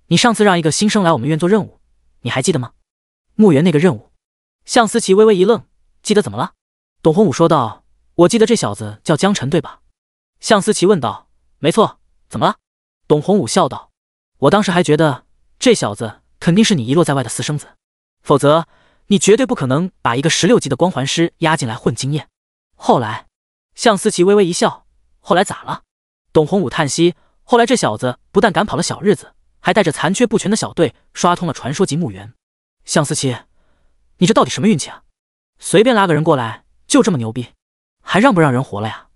你上次让一个新生来我们院做任务，你还记得吗？墓园那个任务。”向思琪微微一愣，记得怎么了？董宏武说道：“我记得这小子叫江晨，对吧？”向思琪问道：“没错，怎么了？”董宏武笑道：“我当时还觉得这小子肯定是你遗落在外的私生子，否则你绝对不可能把一个16级的光环师压进来混经验。后来……”向思琪微微一笑：“后来咋了？”董宏武叹息：“后来这小子不但赶跑了小日子，还带着残缺不全的小队刷通了传说级墓园。向思琪，你这到底什么运气啊？随便拉个人过来就这么牛逼，还让不让人活了呀？”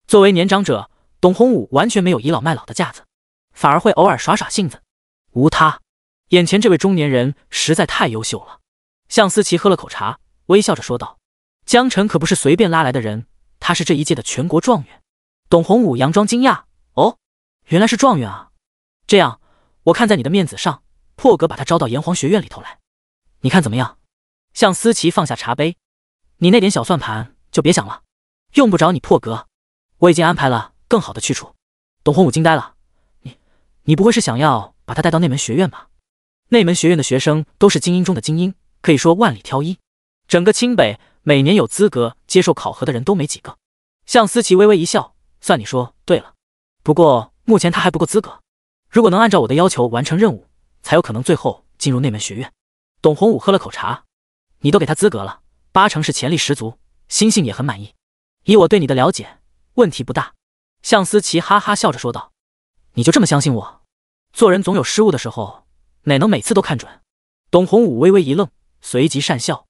作为年长者，董宏武完全没有倚老卖老的架子，反而会偶尔耍耍性子。无他，眼前这位中年人实在太优秀了。向思琪喝了口茶，微笑着说道：“江晨可不是随便拉来的人，他是这一届的全国状元。”董宏武佯装惊讶：“哦，原来是状元啊！这样，我看在你的面子上，破格把他招到炎黄学院里头来，你看怎么样？”向思琪放下茶杯：“你那点小算盘就别想了，用不着你破格，我已经安排了更好的去处。”董宏武惊呆了：“你不会是想要把他带到内门学院吧？内门学院的学生都是精英中的精英，可以说万里挑一，整个清北每年有资格接受考核的人都没几个。”向思琪微微一笑：“算你说对了，不过目前他还不够资格，如果能按照我的要求完成任务，才有可能最后进入内门学院。”董宏武喝了口茶：“你都给他资格了，8成是潜力十足，心性也很满意。以我对你的了解，问题不大。”向思琪哈哈笑着说道：“你就这么相信我？做人总有失误的时候，哪能每次都看准？”董宏武微微一愣，随即讪笑：“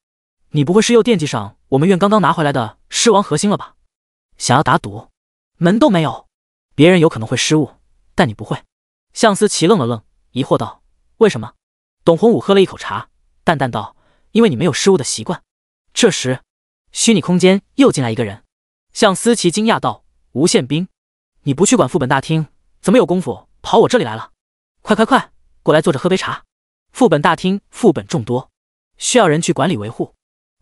你不会是又惦记上我们院刚刚拿回来的狮王核心了吧？想要打赌？门都没有！别人有可能会失误，但你不会。”向思琪愣了愣，疑惑道：“为什么？”董宏武喝了一口茶，淡淡道：“因为你没有失误的习惯。”这时，虚拟空间又进来一个人。向思琪惊讶道：“吴宪兵，你不去管副本大厅，怎么有功夫跑我这里来了？快快快，过来坐着喝杯茶。”副本大厅副本众多，需要人去管理维护，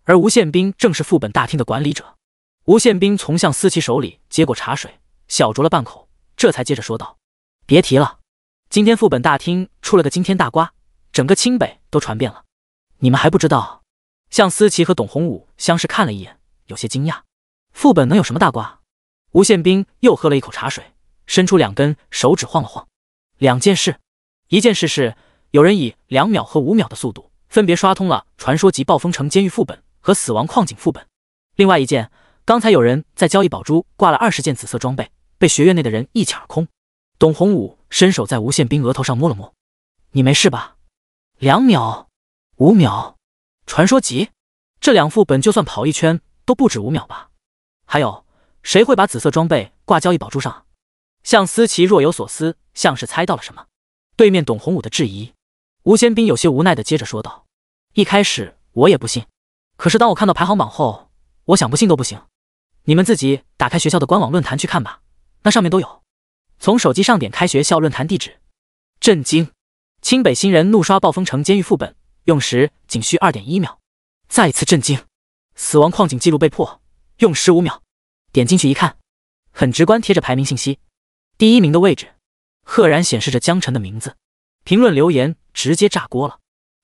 而吴宪兵正是副本大厅的管理者。吴宪兵从向思琪手里接过茶水，小酌了半口，这才接着说道：“别提了，今天副本大厅出了个惊天大瓜，整个清北都传遍了。你们还不知道？”向思琪和董宏武相视看了一眼，有些惊讶：“副本能有什么大瓜？”吴宪兵又喝了一口茶水，伸出2根手指晃了晃。2件事，一件事是有人以2秒和5秒的速度分别刷通了传说级暴风城监狱副本和死亡矿井副本。另外一件，刚才有人在交易宝珠挂了20件紫色装备，被学院内的人一抢而空。董宏武伸手在吴宪兵额头上摸了摸：“你没事吧？2秒、5秒，传说级，这2副本就算跑一圈都不止5秒吧？还有谁会把紫色装备挂交易宝珠上啊？向思琪若有所思，像是猜到了什么。对面董宏武的质疑，吴先斌有些无奈的接着说道：“一开始我也不信，可是当我看到排行榜后，我想不信都不行。你们自己打开学校的官网论坛去看吧，那上面都有。”从手机上点开学校论坛地址，震惊！清北新人怒刷暴风城监狱副本，用时仅需 2.1 秒。再次震惊！死亡矿井记录被破，用时5秒。点进去一看，很直观贴着排名信息，第1名的位置赫然显示着江晨的名字。评论留言直接炸锅了，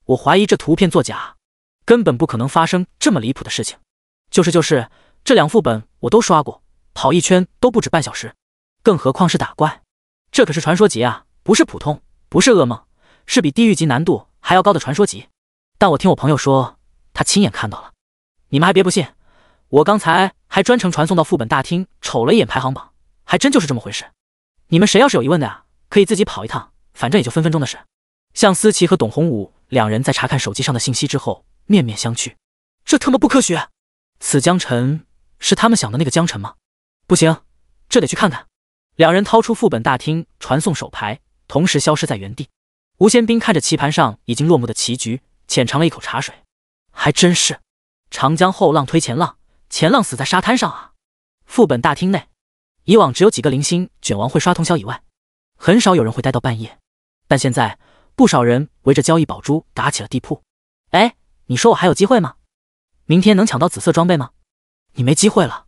我怀疑这图片作假，根本不可能发生这么离谱的事情。就是，这2副本我都刷过，跑一圈都不止半小时，更何况是打怪，这可是传说级啊，不是普通，不是噩梦，是比地狱级难度还要高的传说级。但我听我朋友说，他亲眼看到了。你们还别不信，我刚才还专程传送到副本大厅瞅了一眼排行榜，还真就是这么回事。你们谁要是有疑问的啊，可以自己跑一趟，反正也就分分钟的事。向思琪和董宏武两人在查看手机上的信息之后，面面相觑。这他妈不科学！此江晨是他们想的那个江晨吗？不行，这得去看看。两人掏出副本大厅传送手牌，同时消失在原地。吴先斌看着棋盘上已经落幕的棋局，浅尝了一口茶水。还真是，长江后浪推前浪，前浪死在沙滩上啊！副本大厅内，以往只有几个零星卷王会刷通宵以外，很少有人会待到半夜。但现在，不少人围着交易宝珠打起了地铺。哎，你说我还有机会吗？明天能抢到紫色装备吗？你没机会了，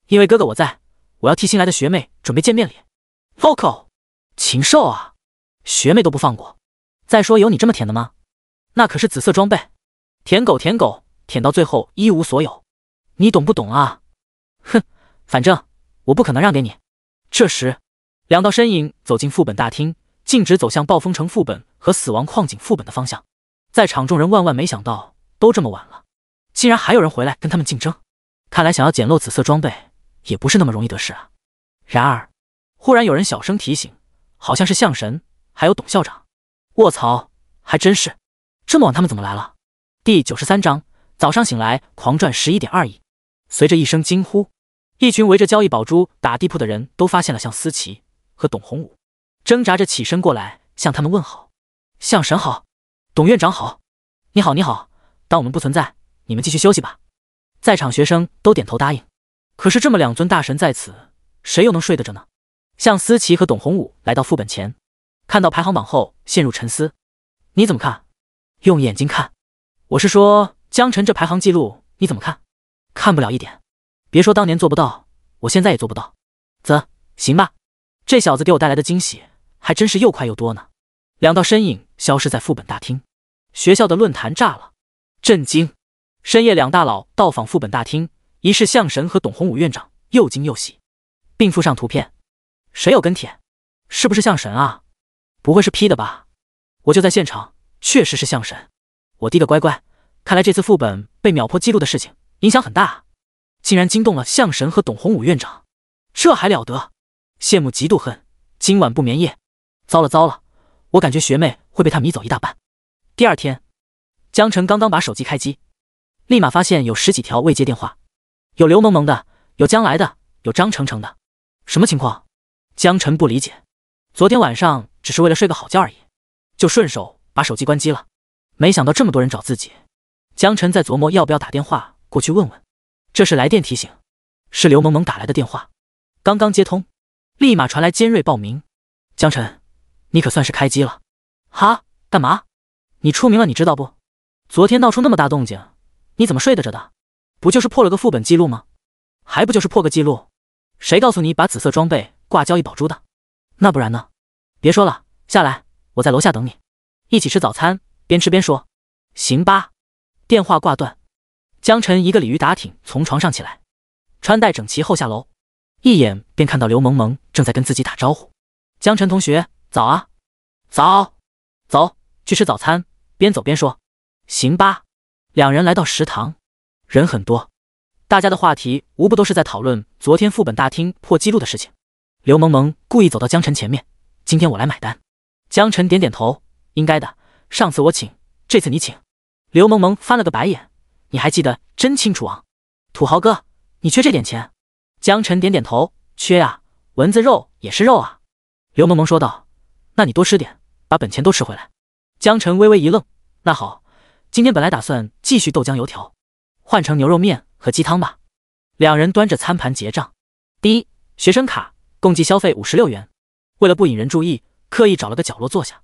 因为哥哥我在，我要替新来的学妹准备见面礼。local， 禽兽啊，学妹都不放过。再说有你这么舔的吗？那可是紫色装备，舔狗舔狗，舔到最后一无所有，你懂不懂啊？哼，反正我不可能让给你。这时，两道身影走进副本大厅，径直走向暴风城副本和死亡矿井副本的方向。在场众人万万没想到，都这么晚了，竟然还有人回来跟他们竞争。看来想要捡漏紫色装备也不是那么容易的事啊。然而，忽然有人小声提醒，好像是向神，还有董校长。卧槽，还真是，这么晚他们怎么来了？第93章，早上醒来狂赚11.2亿。随着一声惊呼，一群围着交易宝珠打地铺的人都发现了向思琪和董宏武，挣扎着起身过来向他们问好。向神好，董院长好，你好你好，当我们不存在，你们继续休息吧。在场学生都点头答应。可是这么两尊大神在此，谁又能睡得着呢？向思琪和董宏武来到副本前，看到排行榜后陷入沉思。你怎么看？用眼睛看。我是说江晨这排行记录你怎么看？看不了一点。别说当年做不到，我现在也做不到。行吧，这小子给我带来的惊喜还真是又快又多呢。两道身影消失在副本大厅，学校的论坛炸了，震惊！深夜两大佬到访副本大厅，一是向神和董宏武院长又惊又喜，并附上图片。谁有跟帖？是不是向神啊？不会是 P 的吧？我就在现场，确实是向神。我滴个乖乖，看来这次副本被秒破记录的事情影响很大啊，竟然惊动了向神和董宏武院长，这还了得！羡慕嫉妒恨，今晚不眠夜。糟了糟了，我感觉学妹会被他迷走一大半。第二天，江晨刚刚把手机开机，立马发现有10几条未接电话，有刘萌萌的，有将来的，有张程程的。什么情况？江晨不理解，昨天晚上只是为了睡个好觉而已，就顺手把手机关机了。没想到这么多人找自己，江晨在琢磨要不要打电话过去问问。这是来电提醒，是刘萌萌打来的电话，刚刚接通，立马传来尖锐报名。江晨，你可算是开机了。哈？干嘛？你出名了你知道不？昨天闹出那么大动静，你怎么睡得着的？不就是破了个副本记录吗？还不就是破个记录？谁告诉你把紫色装备挂交易宝珠的？那不然呢？别说了，下来，我在楼下等你，一起吃早餐，边吃边说。行吧。电话挂断，江晨一个鲤鱼打挺从床上起来，穿戴整齐后下楼，一眼便看到刘萌萌正在跟自己打招呼。江晨同学，早啊。早。走，去吃早餐，边走边说。行吧。两人来到食堂，人很多，大家的话题无不都是在讨论昨天副本大厅破纪录的事情。刘萌萌故意走到江晨前面，今天我来买单。江晨点点头，应该的，上次我请，这次你请。刘萌萌翻了个白眼，你还记得真清楚啊，土豪哥，你缺这点钱？江晨点点头，缺啊，蚊子肉也是肉啊。刘萌萌说道，那你多吃点，把本钱都吃回来。江晨微微一愣，那好，今天本来打算继续豆浆油条，换成牛肉面和鸡汤吧。两人端着餐盘结账。第一，学生卡，共计消费56元。为了不引人注意，刻意找了个角落坐下。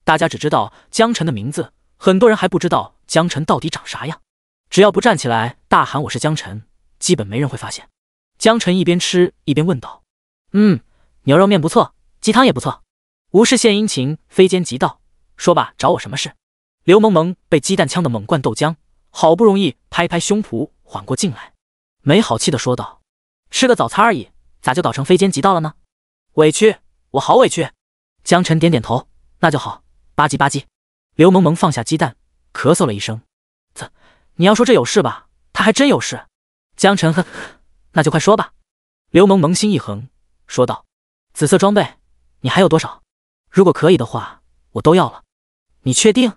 大家只知道江晨的名字，很多人还不知道江晨到底长啥样。只要不站起来大喊我是江晨，基本没人会发现。江晨一边吃一边问道，牛肉面不错，鸡汤也不错。无事献殷勤，非奸即盗，说吧，找我什么事？刘萌萌被鸡蛋呛得猛灌豆浆，好不容易拍拍胸脯缓过劲来，没好气地说道，吃个早餐而已，咋就搞成非奸即盗了呢？委屈，我好委屈。江晨点点头，那就好，吧唧吧唧。刘萌萌放下鸡蛋，咳嗽了一声，你要说这有事吧，他还真有事。江晨呵，那就快说吧。刘萌萌心一横，说道，紫色装备你还有多少？如果可以的话，我都要了。你确定？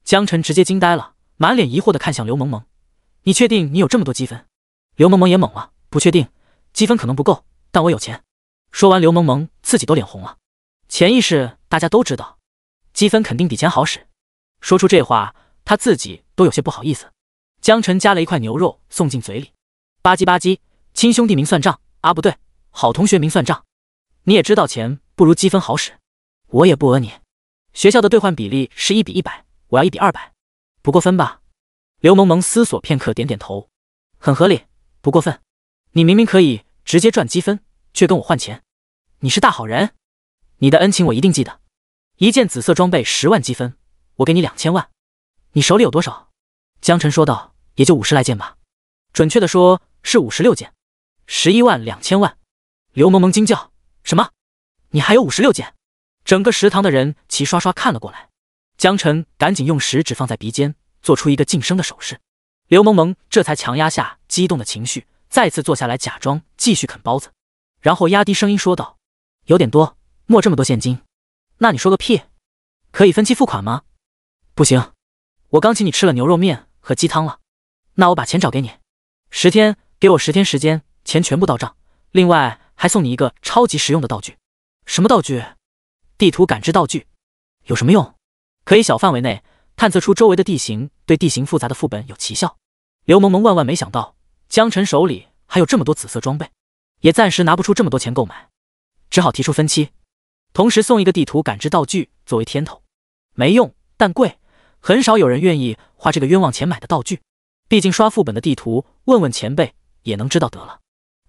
江晨直接惊呆了，满脸疑惑地看向刘萌萌，你确定你有这么多积分？刘萌萌也懵了，不确定，积分可能不够，但我有钱。说完，刘萌萌自己都脸红了，潜意识大家都知道，积分肯定比钱好使。说出这话，他自己都有些不好意思。江晨夹了一块牛肉送进嘴里，吧唧吧唧，亲兄弟明算账啊，不对，好同学明算账。你也知道钱不如积分好使，我也不讹你。学校的兑换比例是1比100，我要1比200，不过分吧？刘萌萌思索片刻，点点头，很合理，不过分。你明明可以直接赚积分，却跟我换钱，你是大好人，你的恩情我一定记得。一件紫色装备10万积分，我给你2000万。你手里有多少？江晨说道，也就50来件吧，准确的说是56件，11万2000万。刘萌萌惊叫，什么？你还有56件？整个食堂的人齐刷刷看了过来。江晨赶紧用食指放在鼻尖，做出一个噤声的手势。刘萌萌这才强压下激动的情绪，再次坐下来，假装继续啃包子，然后压低声音说道，有点多，莫这么多现金。那你说个屁，可以分期付款吗？不行，我刚请你吃了牛肉面和鸡汤了，那我把钱找给你，10天，给我10天时间，钱全部到账，另外还送你一个超级实用的道具。什么道具？地图感知道具。有什么用？可以小范围内探测出周围的地形，对地形复杂的副本有奇效。刘萌萌万万没想到江晨手里还有这么多紫色装备，也暂时拿不出这么多钱购买，只好提出分期，同时送一个地图感知道具作为甜头。没用但贵，很少有人愿意花这个冤枉钱买的道具，毕竟刷副本的地图问问前辈也能知道得了。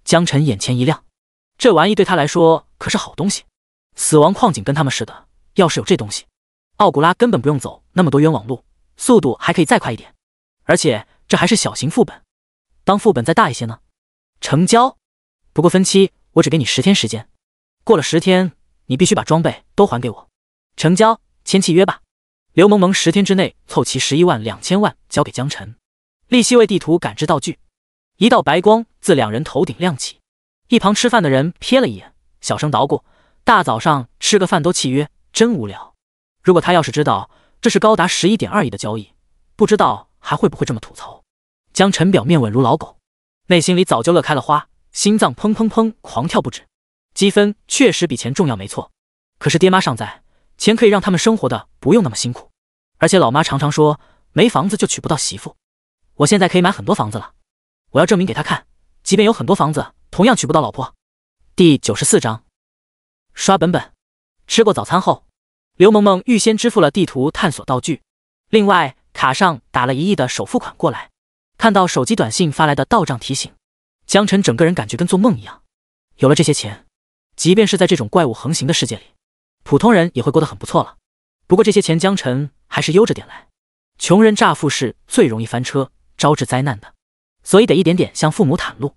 江晨眼前一亮，这玩意对他来说可是好东西，死亡矿井跟他们似的，要是有这东西，奥古拉根本不用走那么多冤枉路，速度还可以再快一点。而且这还是小型副本，当副本再大一些呢？成交。不过分期我只给你10天时间，过了10天你必须把装备都还给我。成交，签契约吧。刘萌萌10天之内凑齐11万2000万交给江晨，立息为地图感知道具。一道白光自两人头顶亮起，一旁吃饭的人瞥了一眼，小声捣鼓，大早上吃个饭都契约，真无聊。如果他要是知道这是高达11.2亿的交易，不知道还会不会这么吐槽。江晨表面稳如老狗，内心里早就乐开了花，心脏砰砰砰狂跳不止。积分确实比钱重要没错，可是爹妈尚在，钱可以让他们生活的不用那么辛苦。而且老妈常常说没房子就娶不到媳妇，我现在可以买很多房子了，我要证明给他看，即便有很多房子同样娶不到老婆。第94章刷本本。吃过早餐后，刘萌萌预先支付了地图探索道具，另外卡上打了1亿的首付款过来。看到手机短信发来的到账提醒，江晨整个人感觉跟做梦一样。有了这些钱，即便是在这种怪物横行的世界里，普通人也会过得很不错了。不过这些钱江晨还是悠着点来，穷人乍富是最容易翻车招致灾难的，所以得一点点向父母袒露。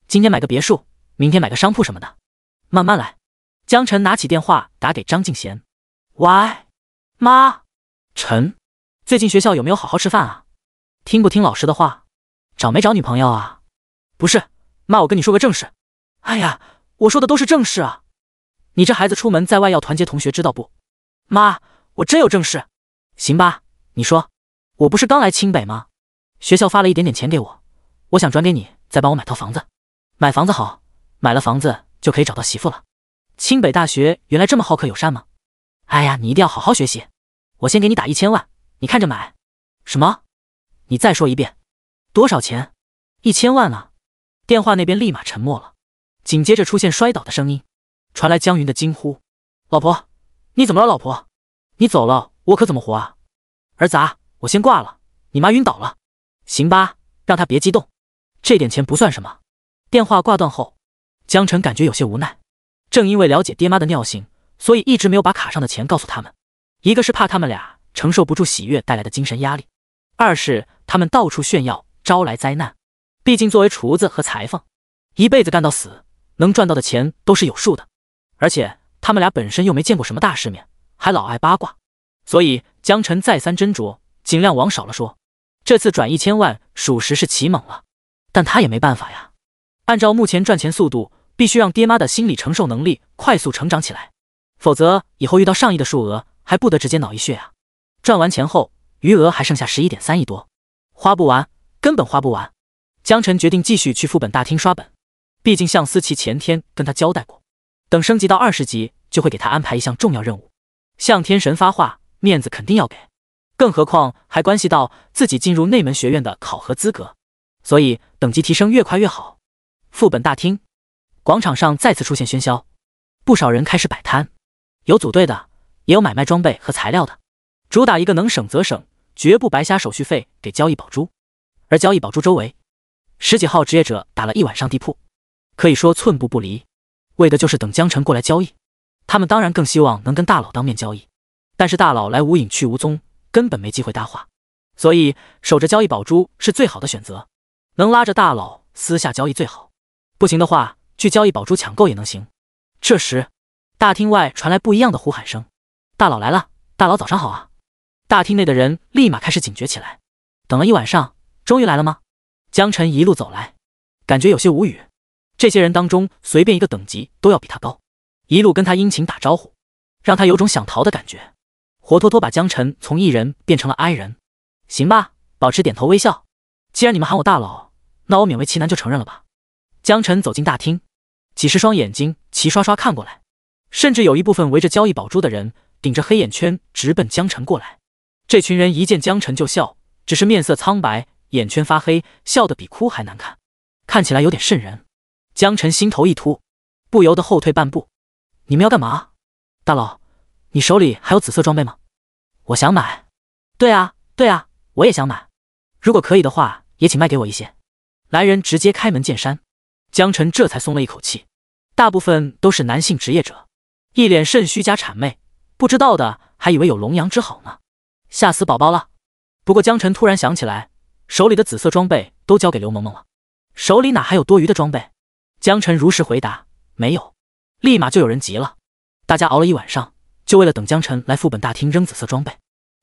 今天买个别墅，明天买个商铺什么的，慢慢来。江晨拿起电话打给张敬贤，喂，妈，晨，最近学校有没有好好吃饭啊？听不听老师的话？找没找女朋友啊？不是，妈，我跟你说个正事。哎呀，我说的都是正事啊。你这孩子出门在外要团结同学，知道不？妈，我真有正事。行吧，你说。我不是刚来清北吗？学校发了一点点钱给我，我想转给你，再帮我买套房子。买房子好，买了房子就可以找到媳妇了。清北大学原来这么好客友善吗？哎呀，你一定要好好学习。我先给你打1000万，你看着买。什么？你再说一遍。多少钱？1000万啊！电话那边立马沉默了，紧接着出现摔倒的声音，传来江云的惊呼：老婆，你怎么了？老婆，你走了我可怎么活啊？儿子啊，我先挂了，你妈晕倒了。行吧，让她别激动，这点钱不算什么。电话挂断后，江晨感觉有些无奈，正因为了解爹妈的尿性，所以一直没有把卡上的钱告诉他们。一个是怕他们俩承受不住喜悦带来的精神压力，二是他们到处炫耀招来灾难。毕竟作为厨子和裁缝，一辈子干到死，能赚到的钱都是有数的，而且他们俩本身又没见过什么大世面，还老爱八卦，所以江晨再三斟酌，尽量往少了说。这次转1000万属实是奇猛了，但他也没办法呀。按照目前赚钱速度，必须让爹妈的心理承受能力快速成长起来，否则以后遇到上亿的数额还不得直接脑溢血啊。赚完钱后，余额还剩下11.3亿多，花不完，根本花不完。江晨决定继续去副本大厅刷本，毕竟向思琪前天跟他交代过，等升级到20级就会给他安排一项重要任务，向天神发话，面子肯定要给，更何况还关系到自己进入内门学院的考核资格，所以等级提升越快越好。副本大厅广场上再次出现喧嚣，不少人开始摆摊，有组队的，也有买卖装备和材料的，主打一个能省则省，绝不白瞎手续费给交易宝珠。而交易宝珠周围10几号职业者打了一晚上地铺，可以说寸步不离，为的就是等江晨过来交易。他们当然更希望能跟大佬当面交易，但是大佬来无影去无踪，根本没机会搭话，所以守着交易宝珠是最好的选择，能拉着大佬私下交易最好，不行的话去交易宝珠抢购也能行。这时大厅外传来不一样的呼喊声：大佬来了，大佬早上好啊！大厅内的人立马开始警觉起来，等了一晚上，终于来了吗？江晨一路走来，感觉有些无语，这些人当中随便一个等级都要比他高，一路跟他殷勤打招呼，让他有种想逃的感觉，活脱脱把江晨从艺人变成了 I 人。行吧，保持点头微笑，既然你们喊我大佬，那我勉为其难就承认了吧。江晨走进大厅，几十双眼睛齐刷刷看过来，甚至有一部分围着交易宝珠的人顶着黑眼圈直奔江晨过来。这群人一见江晨就笑，只是面色苍白，眼圈发黑，笑得比哭还难看，看起来有点瘆人。江晨心头一突，不由得后退半步。你们要干嘛？大佬，你手里还有紫色装备吗？我想买。对啊，我也想买。如果可以的话，也请卖给我一些。来人直接开门见山，江晨这才松了一口气。大部分都是男性职业者，一脸肾虚加谄媚，不知道的还以为有龙阳之好呢，吓死宝宝了。不过江晨突然想起来，手里的紫色装备都交给刘萌萌了，手里哪还有多余的装备？江晨如实回答，没有。立马就有人急了，大家熬了一晚上，就为了等江晨来副本大厅扔紫色装备，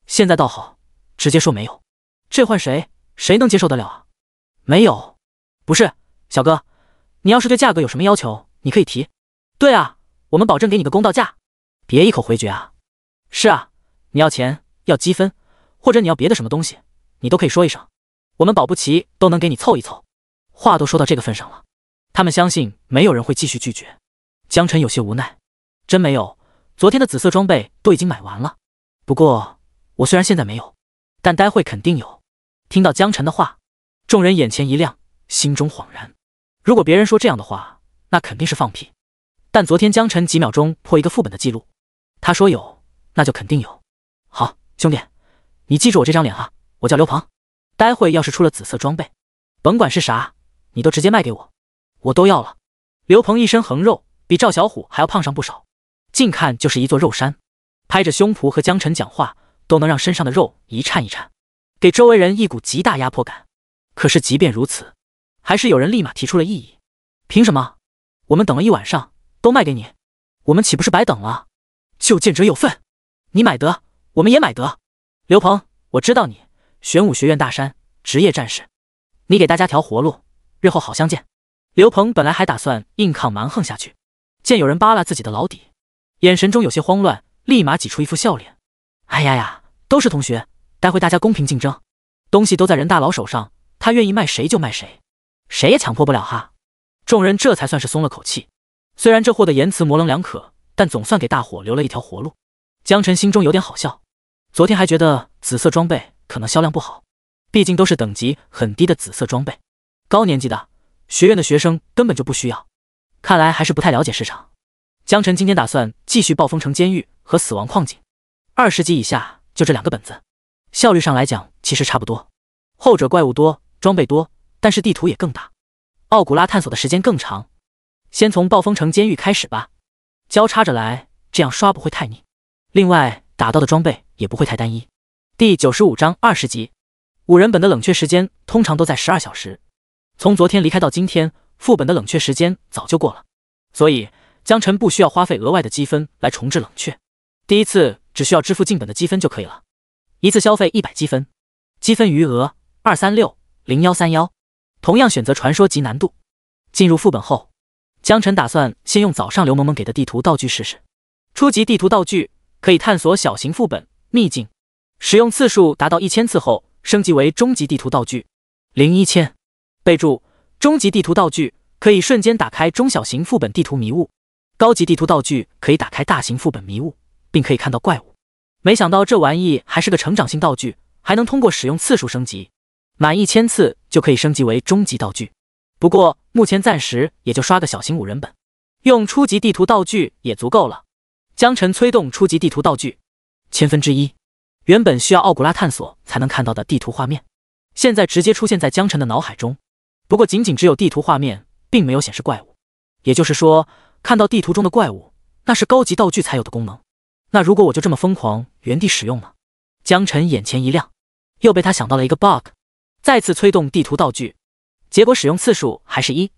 现在倒好，直接说没有，这换谁能接受得了啊？没有。不是，小哥，你要是对价格有什么要求，你可以提。对啊，我们保证给你个公道价，别一口回绝啊。是啊，你要钱要积分，或者你要别的什么东西，你都可以说一声，我们保不齐都能给你凑一凑。话都说到这个份上了，他们相信没有人会继续拒绝。江晨有些无奈，真没有，昨天的紫色装备都已经买完了。不过我虽然现在没有，但待会肯定有。听到江晨的话，众人眼前一亮，心中恍然。如果别人说这样的话，那肯定是放屁。但昨天江晨几秒钟破一个副本的记录，他说有，那就肯定有。好，兄弟，你记住我这张脸啊，我叫刘鹏。待会要是出了紫色装备，甭管是啥，你都直接卖给我，我都要了。刘鹏一身横肉，比赵小虎还要胖上不少，近看就是一座肉山，拍着胸脯和江晨讲话都能让身上的肉一颤一颤，给周围人一股极大压迫感。可是即便如此，还是有人立马提出了异议。凭什么？我们等了一晚上都卖给你，我们岂不是白等了？就见者有份，你买得，我们也买得。刘鹏，我知道你，玄武学院大山，职业战士，你给大家条活路，日后好相见。刘鹏本来还打算硬抗蛮横下去，见有人扒拉自己的老底，眼神中有些慌乱，立马挤出一副笑脸。哎呀，都是同学，待会大家公平竞争，东西都在人大佬手上，他愿意卖谁就卖谁，谁也强迫不了哈。众人这才算是松了口气。虽然这货的言辞模棱两可，但总算给大伙留了一条活路。江晨心中有点好笑，昨天还觉得紫色装备可能销量不好，毕竟都是等级很低的紫色装备，高年级的学院的学生根本就不需要，看来还是不太了解市场。江晨今天打算继续暴风城监狱和死亡矿井，20级以下就这2个本子，效率上来讲其实差不多，后者怪物多，装备多，但是地图也更大，奥古拉探索的时间更长。先从暴风城监狱开始吧，交叉着来，这样刷不会太腻。另外打到的装备也不会太单一。第95章20级，5人本的冷却时间通常都在12小时，从昨天离开到今天，副本的冷却时间早就过了，所以江晨不需要花费额外的积分来重置冷却，第一次只需要支付进本的积分就可以了，一次消费100积分，积分余额2360131，同样选择传说级难度。进入副本后，江晨打算先用早上刘萌萌给的地图道具试试。初级地图道具可以探索小型副本秘境，使用次数达到1000次后升级为终极地图道具01000。备注：终极地图道具可以瞬间打开中小型副本地图迷雾，高级地图道具可以打开大型副本迷雾，并可以看到怪物。没想到这玩意还是个成长性道具，还能通过使用次数升级，满1000次就可以升级为终极道具。不过目前暂时也就刷个小型5人本，用初级地图道具也足够了。江晨催动初级地图道具1/1000，原本需要奥古拉探索才能看到的地图画面，现在直接出现在江晨的脑海中。不过仅仅只有地图画面，并没有显示怪物，也就是说看到地图中的怪物，那是高级道具才有的功能。那如果我就这么疯狂原地使用呢？江晨眼前一亮，又被他想到了一个 bug， 再次催动地图道具，结果使用次数还是1。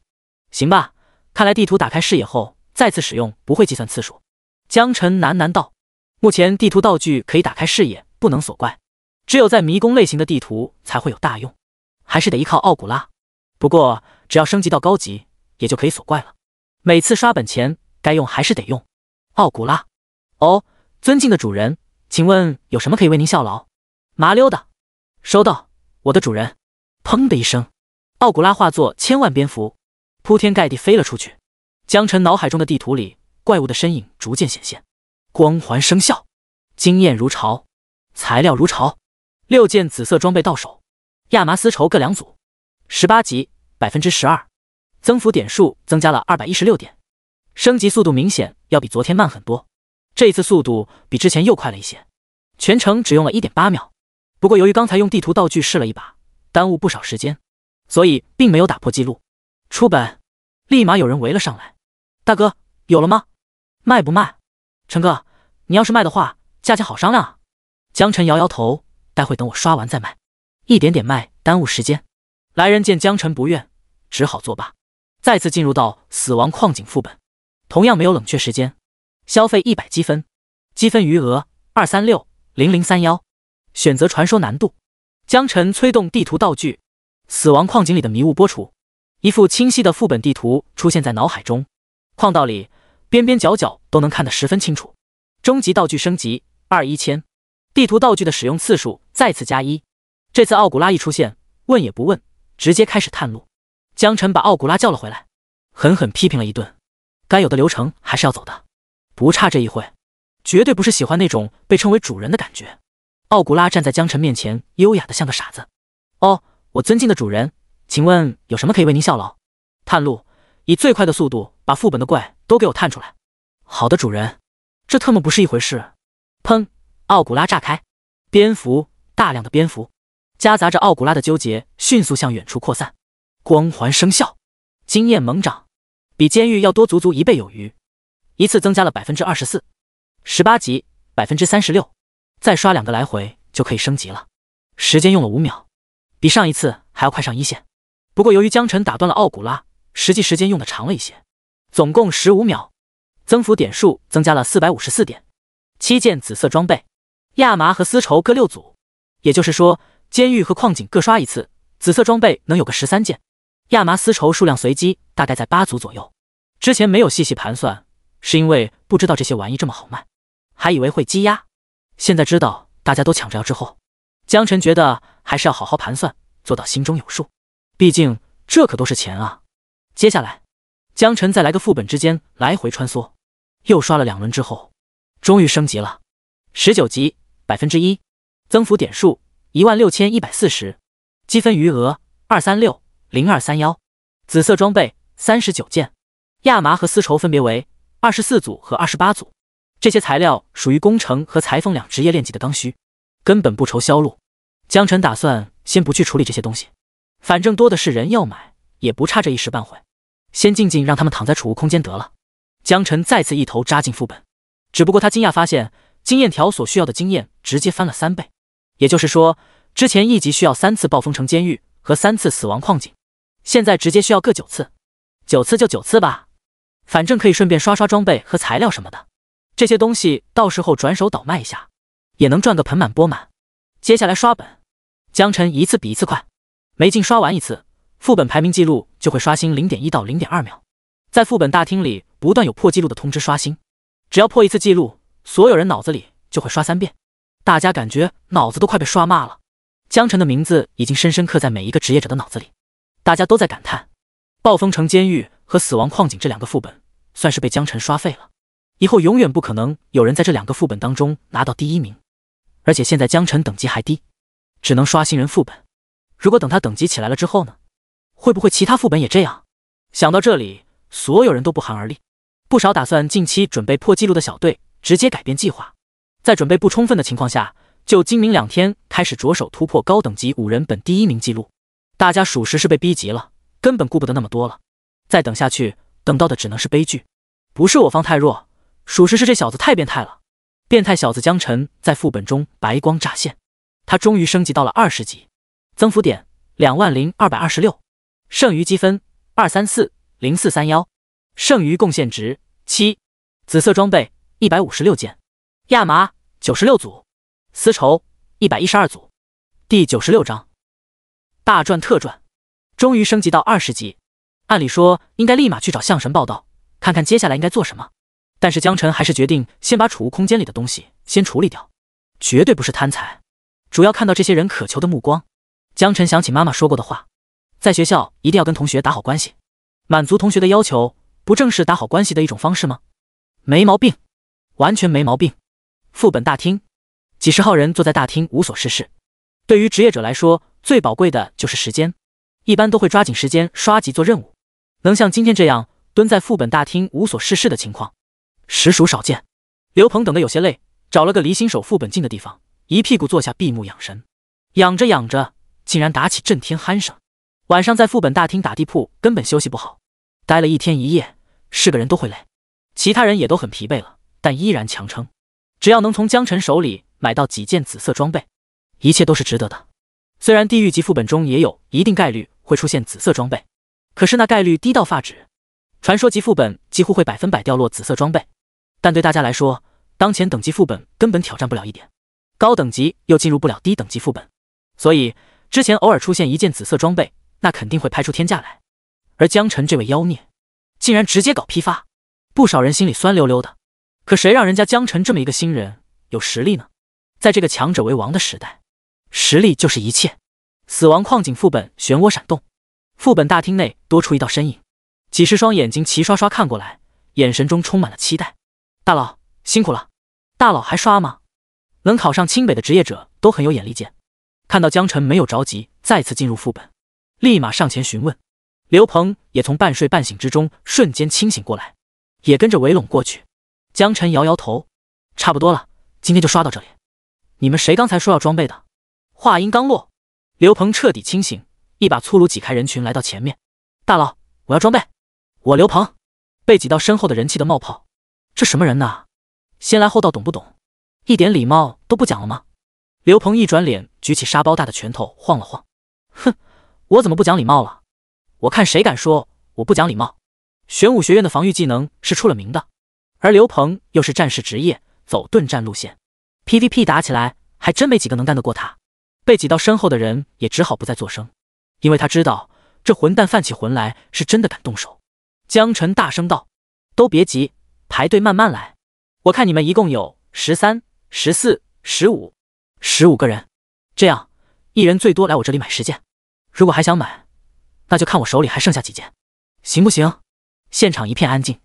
行吧，看来地图打开视野后再次使用不会计算次数。江晨喃喃道，目前地图道具可以打开视野，不能锁怪，只有在迷宫类型的地图才会有大用，还是得依靠奥古拉。不过只要升级到高级也就可以锁怪了，每次刷本前该用还是得用奥古拉。哦，尊敬的主人，请问有什么可以为您效劳？麻溜的。收到，我的主人。砰的一声，奥古拉化作千万蝙蝠，铺天盖地飞了出去。江晨脑海中的地图里，怪物的身影逐渐显现，光环生效，经验如潮，材料如潮，6件紫色装备到手，亚麻丝绸各2组，18级12%，增幅点数增加了216点，升级速度明显要比昨天慢很多，这一次速度比之前又快了一些，全程只用了 1.8秒。不过由于刚才用地图道具试了一把，耽误不少时间，所以并没有打破记录。出本，立马有人围了上来。大哥，有了吗？卖不卖？陈哥，你要是卖的话，价钱好商量啊。江晨摇摇头，待会等我刷完再卖，一点点卖耽误时间。来人见江晨不愿，只好作罢。再次进入到死亡矿井副本，同样没有冷却时间，消费100积分，积分余额2360031，选择传说难度。江晨催动地图道具，死亡矿井里的迷雾剥除，一幅清晰的副本地图出现在脑海中，矿道里边边角角都能看得十分清楚。终极道具升级21000，地图道具的使用次数再次加1。这次奥古拉一出现，问也不问，直接开始探路。江晨把奥古拉叫了回来，狠狠批评了一顿，该有的流程还是要走的，不差这一回，绝对不是喜欢那种被称为主人的感觉。奥古拉站在江晨面前，优雅的像个傻子。哦，我尊敬的主人，请问有什么可以为您效劳？探路，以最快的速度把副本的怪都给我探出来。好的，主人。这特么不是一回事。砰！奥古拉炸开，蝙蝠，大量的蝙蝠，夹杂着奥古拉的纠结，迅速向远处扩散。光环生效，经验猛涨，比监狱要多足足1倍有余，一次增加了 24%， 18级 36%， 再刷2个来回就可以升级了。时间用了5秒，比上一次还要快上1线。不过由于江晨打断了奥古拉，实际时间用的长了一些，总共15秒。增幅点数增加了454点。7件紫色装备，亚麻和丝绸各6组，也就是说监狱和矿井各刷一次，紫色装备能有个13件，亚麻丝绸数量随机，大概在8组左右。之前没有细细盘算，是因为不知道这些玩意这么好卖，还以为会积压，现在知道大家都抢着要之后，江晨觉得还是要好好盘算，做到心中有数，毕竟这可都是钱啊。接下来江晨在来个副本之间来回穿梭，又刷了2轮之后，终于升级了。19级1%，增幅点数16140，积分余额2360231，紫色装备39件，亚麻和丝绸分别为24组和28组。这些材料属于工程和裁缝2职业链级的刚需，根本不愁销路。江晨打算先不去处理这些东西，反正多的是人要买，也不差这一时半会，先静静让他们躺在储物空间得了。江晨再次一头扎进副本，只不过他惊讶发现经验条所需要的经验直接翻了3倍，也就是说，之前1级需要3次暴风城监狱和3次死亡矿井，现在直接需要各9次，9次就9次吧，反正可以顺便刷刷装备和材料什么的，这些东西到时候转手倒卖一下，也能赚个盆满钵满。接下来刷本，江晨一次比一次快，没劲刷完一次，副本排名记录就会刷新 0.1 到 0.2秒。在副本大厅里不断有破纪录的通知刷新，只要破一次记录，所有人脑子里就会刷3遍。大家感觉脑子都快被刷骂了。江晨的名字已经深深刻在每一个职业者的脑子里，大家都在感叹，暴风城监狱和死亡矿井这2个副本算是被江晨刷废了，以后永远不可能有人在这2个副本当中拿到第1名。而且现在江晨等级还低，只能刷新人副本，如果等他等级起来了之后呢？会不会其他副本也这样？想到这里，所有人都不寒而栗，不少打算近期准备破纪录的小队直接改变计划，在准备不充分的情况下，就今明2天开始着手突破高等级5人本第1名记录。大家属实是被逼急了，根本顾不得那么多了，再等下去，等到的只能是悲剧。不是我方太弱，属实是这小子太变态了。变态小子江晨在副本中白光乍现，他终于升级到了20级，增幅点20226，剩余积分2340431，剩余贡献值7，紫色装备156件，亚麻96组，丝绸112组。第96章大赚特赚，终于升级到20级。按理说应该立马去找象神报道，看看接下来应该做什么。但是江晨还是决定先把储物空间里的东西先处理掉，绝对不是贪财，主要看到这些人渴求的目光。江晨想起妈妈说过的话，在学校一定要跟同学打好关系，满足同学的要求，不正是打好关系的一种方式吗？没毛病，完全没毛病。副本大厅，几十号人坐在大厅无所事事。对于职业者来说，最宝贵的就是时间，一般都会抓紧时间刷级做任务，能像今天这样蹲在副本大厅无所事事的情况实属少见。刘鹏等得有些累，找了个离新手副本近的地方，一屁股坐下闭目养神。养着养着，竟然打起震天鼾声。晚上在副本大厅打地铺根本休息不好，待了1天1夜，是个人都会累。其他人也都很疲惫了，但依然强撑。只要能从江晨手里买到几件紫色装备，一切都是值得的。虽然地狱级副本中也有一定概率会出现紫色装备，可是那概率低到发指。传说级副本几乎会100%掉落紫色装备，但对大家来说，当前等级副本根本挑战不了一点，高等级又进入不了低等级副本，所以之前偶尔出现1件紫色装备，那肯定会拍出天价来。而江晨这位妖孽竟然直接搞批发，不少人心里酸溜溜的。可谁让人家江晨这么一个新人有实力呢？在这个强者为王的时代，实力就是一切。死亡矿井副本漩涡闪动，副本大厅内多出一道身影，几十双眼睛齐刷刷看过来，眼神中充满了期待。大佬辛苦了。大佬还刷吗？能考上清北的职业者都很有眼力见，看到江晨没有着急再次进入副本，立马上前询问。刘鹏也从半睡半醒之中瞬间清醒过来，也跟着围拢过去。江晨摇摇头，差不多了，今天就刷到这里。你们谁刚才说要装备的？话音刚落，刘鹏彻底清醒，一把粗鲁挤开人群来到前面。大佬，我要装备。我刘鹏。被挤到身后的人气的冒泡，这什么人呐？先来后到懂不懂？一点礼貌都不讲了吗？刘鹏一转脸，举起沙包大的拳头晃了晃。哼，我怎么不讲礼貌了？我看谁敢说我不讲礼貌。玄武学院的防御技能是出了名的，而刘鹏又是战士职业，走盾战路线， PVP 打起来还真没几个能干得过他。被挤到身后的人也只好不再作声，因为他知道这混蛋犯起魂来是真的敢动手。江晨大声道：都别急，排队慢慢来，我看你们一共有13、14、15个人，这样一人最多来我这里买10件，如果还想买，那就看我手里还剩下几件，行不行？现场一片安静，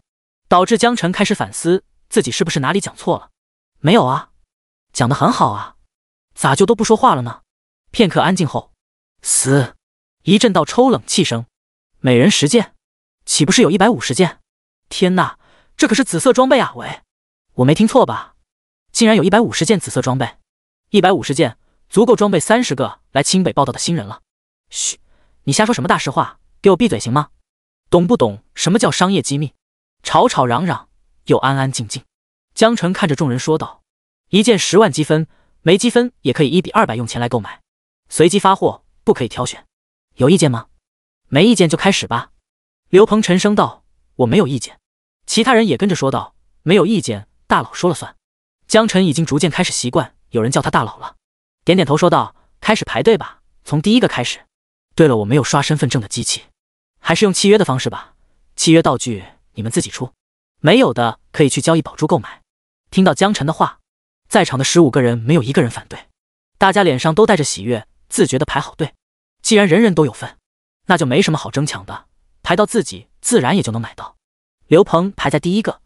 导致江晨开始反思自己是不是哪里讲错了。没有啊，讲得很好啊，咋就都不说话了呢？片刻安静后，嘶，一阵道抽冷气声。每人10件，岂不是有150件？天哪，这可是紫色装备啊！喂，我没听错吧？竟然有150件紫色装备，150件足够装备30个来清北报道的新人了。嘘，你瞎说什么大实话，给我闭嘴行吗？懂不懂什么叫商业机密？吵吵嚷嚷又安安静静。江澄看着众人说道：一件10万积分，没积分也可以1比200用钱来购买，随机发货，不可以挑选。有意见吗？没意见就开始吧。刘鹏沉声道：我没有意见。其他人也跟着说道：没有意见，大佬说了算。江晨已经逐渐开始习惯有人叫他大佬了，点点头说道：开始排队吧，从第一个开始。对了，我没有刷身份证的机器，还是用契约的方式吧，契约道具你们自己出，没有的可以去交易宝珠购买。听到江晨的话，在场的15个人没有一个人反对，大家脸上都带着喜悦，自觉地排好队。既然人人都有份，那就没什么好争抢的，排到自己自然也就能买到。刘鹏排在第一个，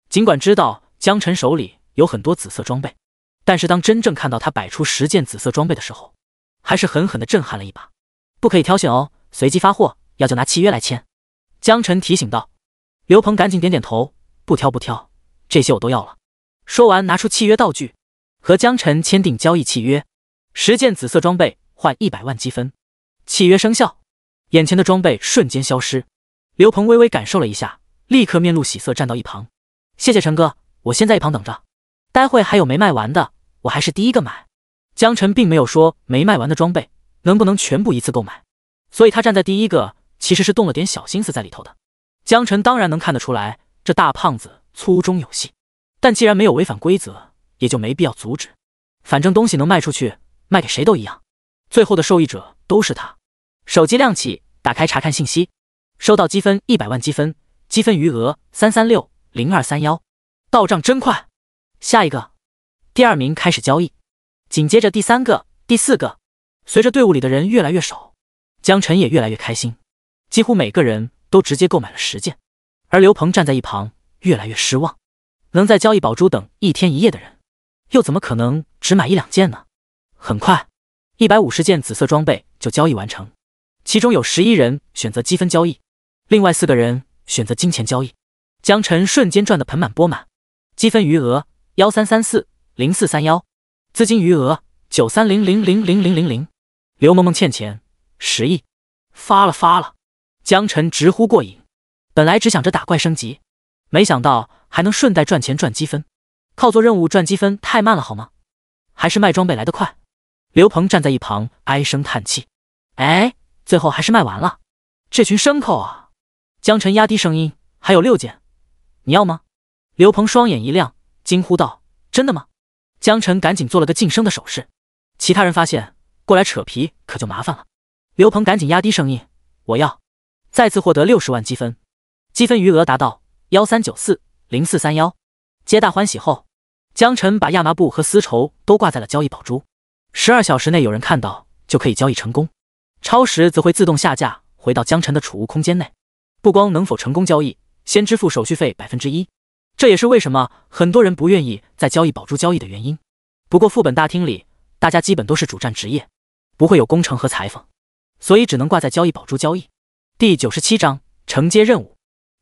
尽管知道江晨手里有很多紫色装备，但是当真正看到他摆出10件紫色装备的时候，还是狠狠地震撼了一把。不可以挑选哦，随机发货，要就拿契约来签。江晨提醒道。刘鹏赶紧点点头，不挑不挑，这些我都要了。说完拿出契约道具，和江晨签订交易契约，10件紫色装备换100万积分。契约生效，眼前的装备瞬间消失。刘鹏微微感受了一下，立刻面露喜色站到一旁。谢谢陈哥，我先在一旁等着，待会还有没卖完的，我还是第一个买。江晨并没有说没卖完的装备能不能全部一次购买，所以他站在第一个其实是动了点小心思在里头的。江晨当然能看得出来，这大胖子粗中有细，但既然没有违反规则，也就没必要阻止。反正东西能卖出去，卖给谁都一样，最后的受益者都是他。手机亮起，打开查看信息，收到积分100万积分，积分余额336023到账真快。下一个，第2名开始交易，紧接着第3个、第4个。随着队伍里的人越来越少，江晨也越来越开心，几乎每个人都直接购买了10件。而刘鹏站在一旁，越来越失望。能在交易宝珠等1天1夜的人，又怎么可能只买1、2件呢？很快，150件紫色装备就交易完成。其中有11人选择积分交易，另外4个人选择金钱交易。江晨瞬间赚得盆满钵满，积分余额13340431，资金余额930000000。刘萌萌欠钱10亿，发了！江晨直呼过瘾，本来只想着打怪升级，没想到还能顺带赚钱赚积分。靠做任务赚积分太慢了好吗？还是卖装备来得快。刘鹏站在一旁唉声叹气，哎，最后还是卖完了，这群牲口啊！江晨压低声音，还有6件，你要吗？刘鹏双眼一亮，惊呼道：真的吗？江晨赶紧做了个噤声的手势，其他人发现过来扯皮可就麻烦了。刘鹏赶紧压低声音，我要。再次获得60万积分，积分余额达到13940431。皆大欢喜后，江晨把亚麻布和丝绸都挂在了交易宝珠，12小时内有人看到就可以交易成功，超时则会自动下架回到江晨的储物空间内。不光能否成功交易，先支付手续费1%，这也是为什么很多人不愿意在交易宝珠交易的原因。不过副本大厅里大家基本都是主战职业，不会有工程和裁缝，所以只能挂在交易宝珠交易。第97章承接任务。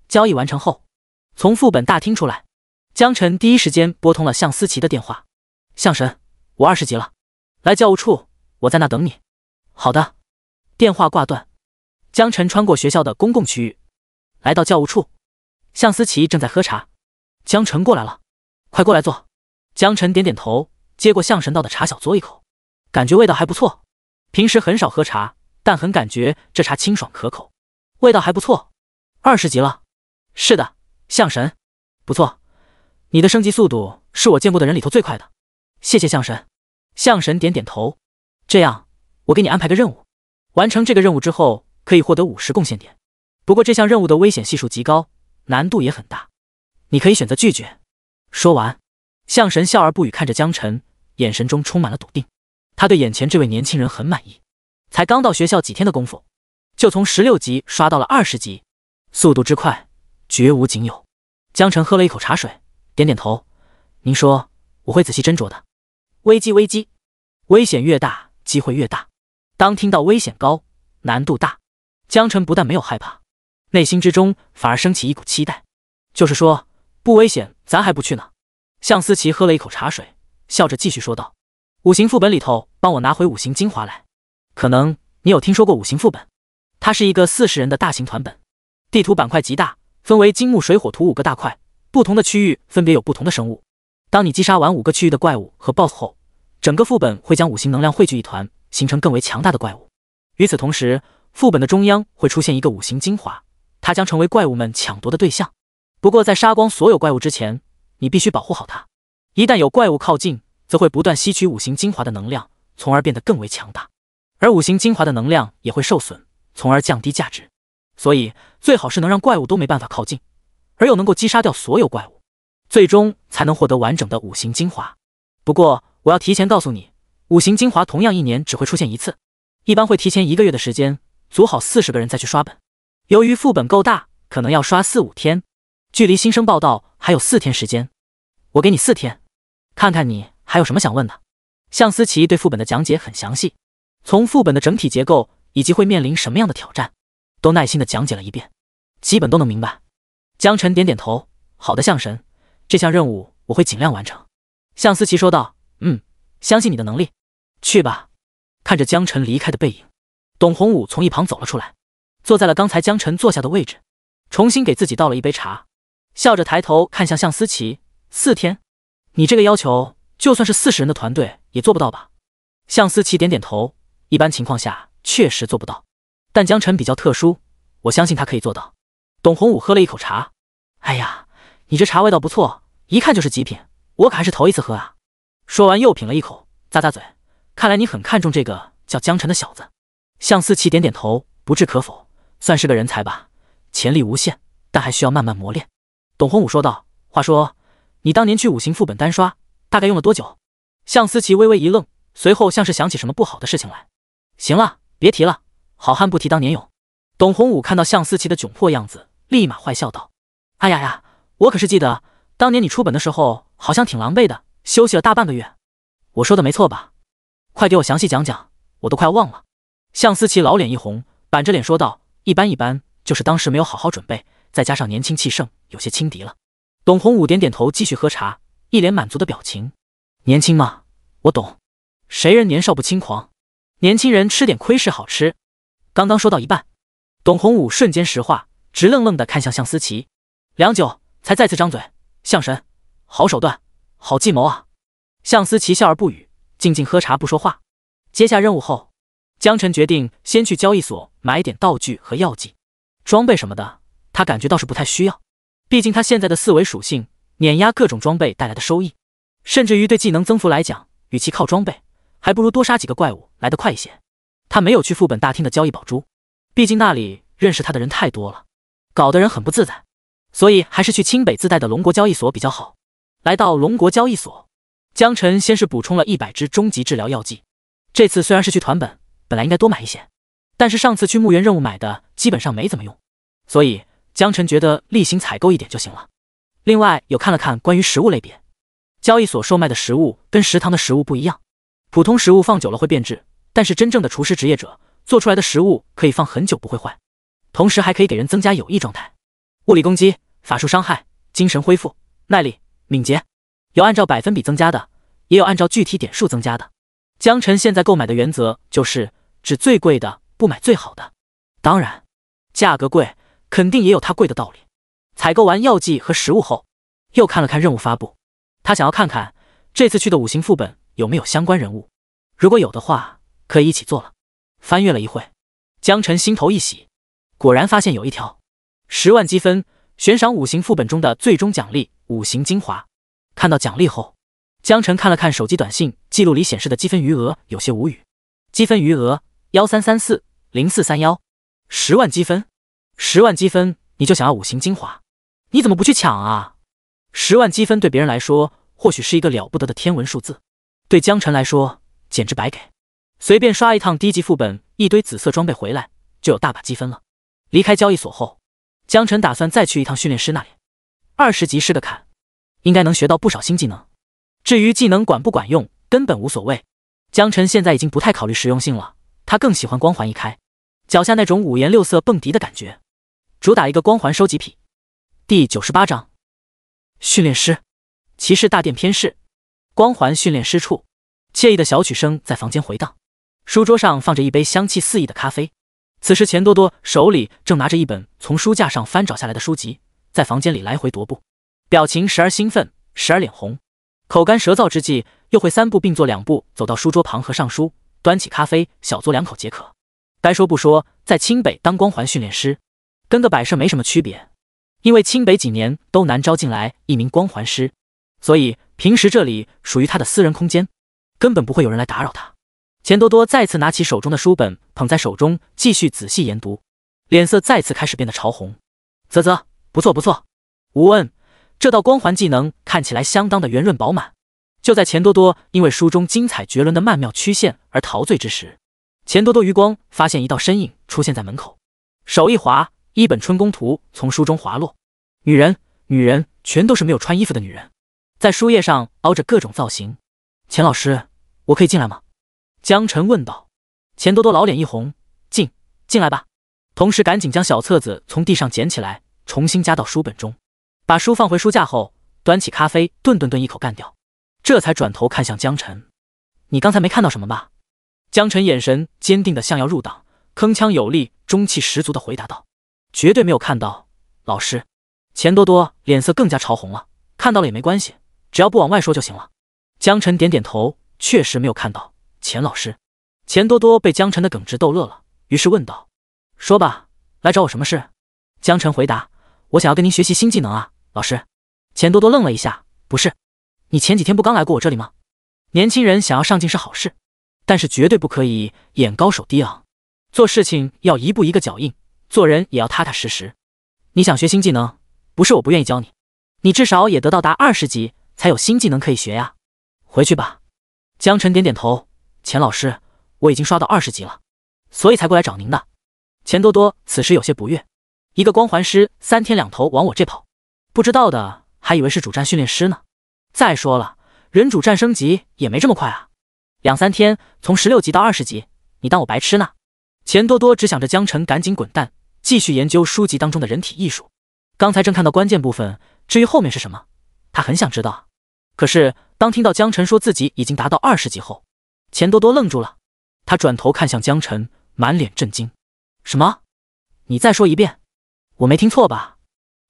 交易完成后，从副本大厅出来，江晨第一时间拨通了向思琪的电话。向神，我20级了，来教务处，我在那等你。好的。电话挂断，江晨穿过学校的公共区域，来到教务处。向思琪正在喝茶。江晨过来了，快过来坐。江晨点点头，接过向神道的茶小嘬一口，感觉味道还不错。平时很少喝茶，但很感觉这茶清爽可口，味道还不错。20级了。是的，向神，不错，你的升级速度是我见过的人里头最快的。谢谢向神。向神点点头。这样，我给你安排个任务，完成这个任务之后可以获得50贡献点，不过这项任务的危险系数极高，难度也很大，你可以选择拒绝。说完，向神笑而不语看着江晨，眼神中充满了笃定。他对眼前这位年轻人很满意，才刚到学校几天的功夫，就从16级刷到了20级，速度之快，绝无仅有。江晨喝了一口茶水，点点头：“您说，我会仔细斟酌的。”危机，危险越大，机会越大。当听到危险高、难度大，江晨不但没有害怕，内心之中反而升起一股期待。就是说，不危险，咱还不去呢。向思琪喝了一口茶水，笑着继续说道：“五行副本里头，帮我拿回五行精华来。可能你有听说过五行副本，它是一个40人的大型团本，地图板块极大，分为金木水火土5个大块，不同的区域分别有不同的生物。当你击杀完5个区域的怪物和 BOSS 后，整个副本会将五行能量汇聚一团，形成更为强大的怪物。与此同时，副本的中央会出现一个五行精华，它将成为怪物们抢夺的对象。不过在杀光所有怪物之前，你必须保护好它。一旦有怪物靠近，则会不断吸取五行精华的能量，从而变得更为强大。而五行精华的能量也会受损，从而降低价值。所以最好是能让怪物都没办法靠近，而又能够击杀掉所有怪物，最终才能获得完整的五行精华。不过我要提前告诉你，五行精华同样1年只会出现一次，一般会提前1个月的时间组好40个人再去刷本。由于副本够大，可能要刷4-5天，距离新生报道还有4天时间。我给你4天，看看你还有什么想问的。向思琪对副本的讲解很详细，从副本的整体结构以及会面临什么样的挑战，都耐心的讲解了一遍，基本都能明白。江晨点点头：“好的，向神，这项任务我会尽量完成。”向思琪说道：“相信你的能力，去吧。”看着江晨离开的背影，董宏武从一旁走了出来，坐在了刚才江晨坐下的位置，重新给自己倒了一杯茶，笑着抬头看向向思琪：“4天？你这个要求，就算是40人的团队也做不到吧？”向思琪点点头：“一般情况下确实做不到，但江晨比较特殊，我相信他可以做到。”董宏武喝了一口茶：“哎呀，你这茶味道不错，一看就是极品，我可还是头一次喝啊。”说完又品了一口，咂咂嘴：“看来你很看重这个叫江晨的小子。”向思琪点点头：“不置可否，算是个人才吧，潜力无限，但还需要慢慢磨练。”董宏武说道：“话说，你当年去五行副本单刷，大概用了多久？”向思琪微微一愣，随后像是想起什么不好的事情来：“行了，别提了，好汉不提当年勇。”董宏武看到向思琪的窘迫样子，立马坏笑道：“哎呀，我可是记得当年你出本的时候好像挺狼狈的，休息了大半个月。我说的没错吧？快给我详细讲讲，我都快要忘了。”向思琪老脸一红，板着脸说道：“一般，就是当时没有好好准备，再加上年轻气盛，有些轻敌了。”董宏武点点头，继续喝茶，一脸满足的表情：“年轻嘛，我懂，谁人年少不轻狂？年轻人吃点亏是好吃。”刚说到一半，董宏武瞬间石化，直愣愣地看向向思琪，良久才再次张嘴：“向神，好手段，好计谋啊！”向思琪笑而不语，静静喝茶不说话。接下任务后，江晨决定先去交易所买点道具和药剂，装备什么的他感觉倒是不太需要，毕竟他现在的4维属性碾压各种装备带来的收益，甚至于对技能增幅来讲，与其靠装备，还不如多杀几个怪物来得快一些。他没有去副本大厅的交易宝珠，毕竟那里认识他的人太多了，搞得人很不自在，所以还是去清北自带的龙国交易所比较好。来到龙国交易所，江晨先是补充了100支终极治疗药剂。这次虽然是去团本，本来应该多买一些，但是上次去墓园任务买的基本上没怎么用，所以江晨觉得例行采购一点就行了。另外有看了看关于食物类别，交易所售卖的食物跟食堂的食物不一样，普通食物放久了会变质，但是真正的厨师职业者做出来的食物可以放很久不会坏，同时还可以给人增加有益状态，物理攻击、法术伤害、精神恢复、耐力、敏捷，有按照百分比增加的，也有按照具体点数增加的。江晨现在购买的原则就是只最贵的，不买最好的。当然，价格贵肯定也有它贵的道理。采购完药剂和食物后，又看了看任务发布，他想要看看这次去的五行副本有没有相关人物，如果有的话，可以一起做了。翻阅了一会，江晨心头一喜，果然发现有一条10万积分，悬赏五行副本中的最终奖励五行精华。看到奖励后，江晨看了看手机短信记录里显示的积分余额，有些无语。积分余额13340431，10万积分，10万积分你就想要五行精华，你怎么不去抢啊？10万积分对别人来说或许是一个了不得的天文数字，对江晨来说简直白给。随便刷一趟低级副本，一堆紫色装备回来就有大把积分了。离开交易所后，江晨打算再去一趟训练师那里，20级是个坎，应该能学到不少新技能。至于技能管不管用，根本无所谓。江晨现在已经不太考虑实用性了，他更喜欢光环一开，脚下那种五颜六色蹦迪的感觉，主打一个光环收集癖。第98章，训练师。骑士大殿偏室，光环训练师处，惬意的小曲声在房间回荡。书桌上放着一杯香气四溢的咖啡。此时钱多多手里正拿着一本从书架上翻找下来的书籍，在房间里来回踱步，表情时而兴奋，时而脸红，口干舌燥之际，又会3步并作2步走到书桌旁合上书，端起咖啡小嘬2口解渴。该说不说，在清北当光环训练师，跟个摆设没什么区别，因为清北几年都难招进来一名光环师，所以平时这里属于他的私人空间，根本不会有人来打扰他。钱多多再次拿起手中的书本，捧在手中继续仔细研读，脸色再次开始变得潮红。啧啧，不错不错，无恩，这道光环技能看起来相当的圆润饱满。就在钱多多因为书中精彩绝伦的曼妙曲线而陶醉之时，钱多多余光发现一道身影出现在门口，手一滑，一本春宫图从书中滑落。女人，女人，全都是没有穿衣服的女人，在书页上凹着各种造型。钱老师，我可以进来吗？江晨问道。钱多多老脸一红，进来吧。同时赶紧将小册子从地上捡起来，重新加到书本中，把书放回书架后，端起咖啡顿一口干掉，这才转头看向江晨。你刚才没看到什么吧？江晨眼神坚定的像要入党，铿锵有力，中气十足的回答道：绝对没有看到，老师。钱多多脸色更加潮红了，看到了也没关系，只要不往外说就行了。江晨点点头，确实没有看到。钱老师。钱多多被江晨的耿直逗乐了，于是问道：说吧，来找我什么事？江晨回答：我想要跟您学习新技能啊，老师。钱多多愣了一下，不是，你前几天不刚来过我这里吗？年轻人想要上进是好事，但是绝对不可以眼高手低昂，做事情要一步一个脚印，做人也要踏踏实实。你想学新技能，不是我不愿意教你，你至少也得到达20级才有新技能可以学呀。回去吧。江晨点点头，钱老师，我已经刷到20级了，所以才过来找您的。钱多多此时有些不悦，一个光环师3天2头往我这跑，不知道的还以为是主战训练师呢。再说了，人主战升级也没这么快啊，2、3天从16级到20级，你当我白痴呢？钱多多只想着江晨赶紧滚蛋，继续研究书籍当中的人体艺术。刚才正看到关键部分，至于后面是什么，他很想知道。可是当听到江晨说自己已经达到20级后，钱多多愣住了。他转头看向江晨，满脸震惊。什么？你再说一遍，我没听错吧？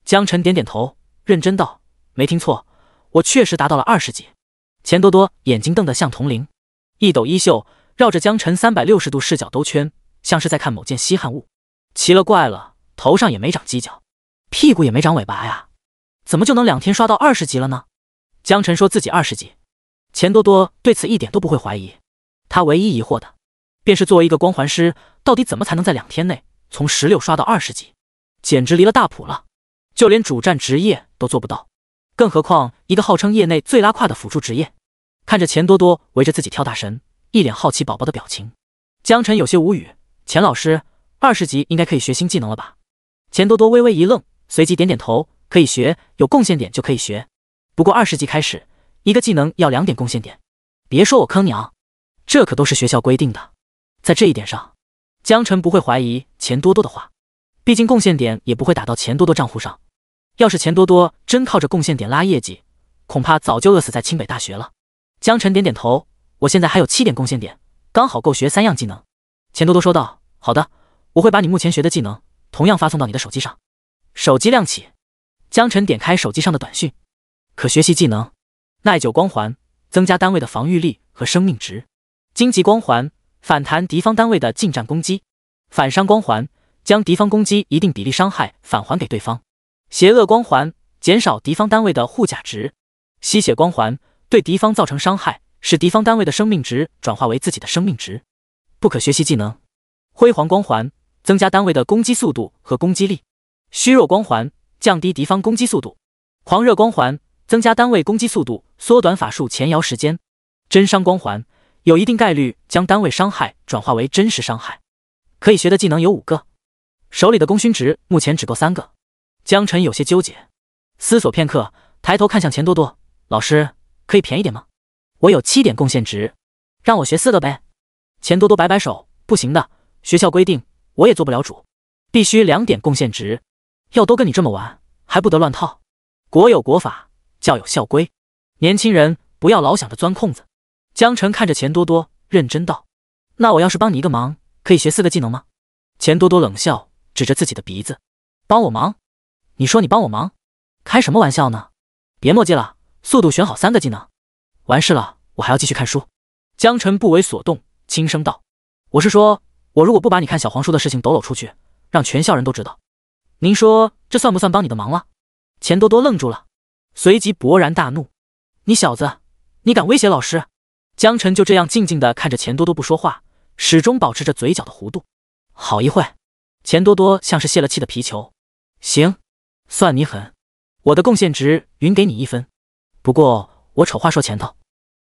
江晨点点头，认真道：没听错，我确实达到了20级。钱多多眼睛瞪得像铜铃，一抖衣袖，绕着江晨360度视角兜圈，像是在看某件稀罕物。奇了怪了，头上也没长犄角，屁股也没长尾巴呀，怎么就能2天刷到20级了呢？江晨说自己20级，钱多多对此一点都不会怀疑。他唯一疑惑的便是作为一个光环师，到底怎么才能在2天内从16刷到20级，简直离了大谱了，就连主战职业都做不到，更何况一个号称业内最拉胯的辅助职业。看着钱多多围着自己跳大神，一脸好奇宝宝的表情，江晨有些无语。钱老师，20级应该可以学新技能了吧？钱多多微微一愣，随即点点头，可以学，有贡献点就可以学。不过20级开始，一个技能要2点贡献点。别说我坑你啊，这可都是学校规定的。在这一点上，江晨不会怀疑钱多多的话，毕竟贡献点也不会打到钱多多账户上。要是钱多多真靠着贡献点拉业绩，恐怕早就饿死在清北大学了。江晨点点头，我现在还有7点贡献点，刚好够学3样技能。钱多多说道：好的，我会把你目前学的技能同样发送到你的手机上。手机亮起，江晨点开手机上的短讯，可学习技能：耐久光环，增加单位的防御力和生命值；荆棘光环，反弹敌方单位的近战攻击；反伤光环，将敌方攻击一定比例伤害返还给对方；邪恶光环，减少敌方单位的护甲值；吸血光环，对敌方造成伤害，使敌方单位的生命值转化为自己的生命值。不可学习技能：辉煌光环，增加单位的攻击速度和攻击力；虚弱光环，降低敌方攻击速度；狂热光环，增加单位攻击速度，缩短法术前摇时间；真伤光环，有一定概率将单位伤害转化为真实伤害。可以学的技能有5个，手里的功勋值目前只够3个，江晨有些纠结，思索片刻，抬头看向钱多多，老师，可以便宜点吗？我有7点贡献值，让我学4个呗。钱多多摆摆手，不行的，学校规定，我也做不了主，必须2点贡献值，要都跟你这么玩，还不得乱套。国有国法，教有校规，年轻人不要老想着钻空子。江晨看着钱多多，认真道：那我要是帮你一个忙，可以学4个技能吗？钱多多冷笑，指着自己的鼻子，帮我忙？你说你帮我忙？开什么玩笑呢？别墨迹了，速度选好3个技能。完事了，我还要继续看书。江晨不为所动，轻声道：我是说，我如果不把你看小黄书的事情抖搂出去，让全校人都知道，您说这算不算帮你的忙了？钱多多愣住了，随即勃然大怒：你小子，你敢威胁老师？江晨就这样静静地看着钱多多不说话，始终保持着嘴角的弧度。好一会，钱多多像是泄了气的皮球。行，算你狠，我的贡献值允给你1分，不过我丑话说前头，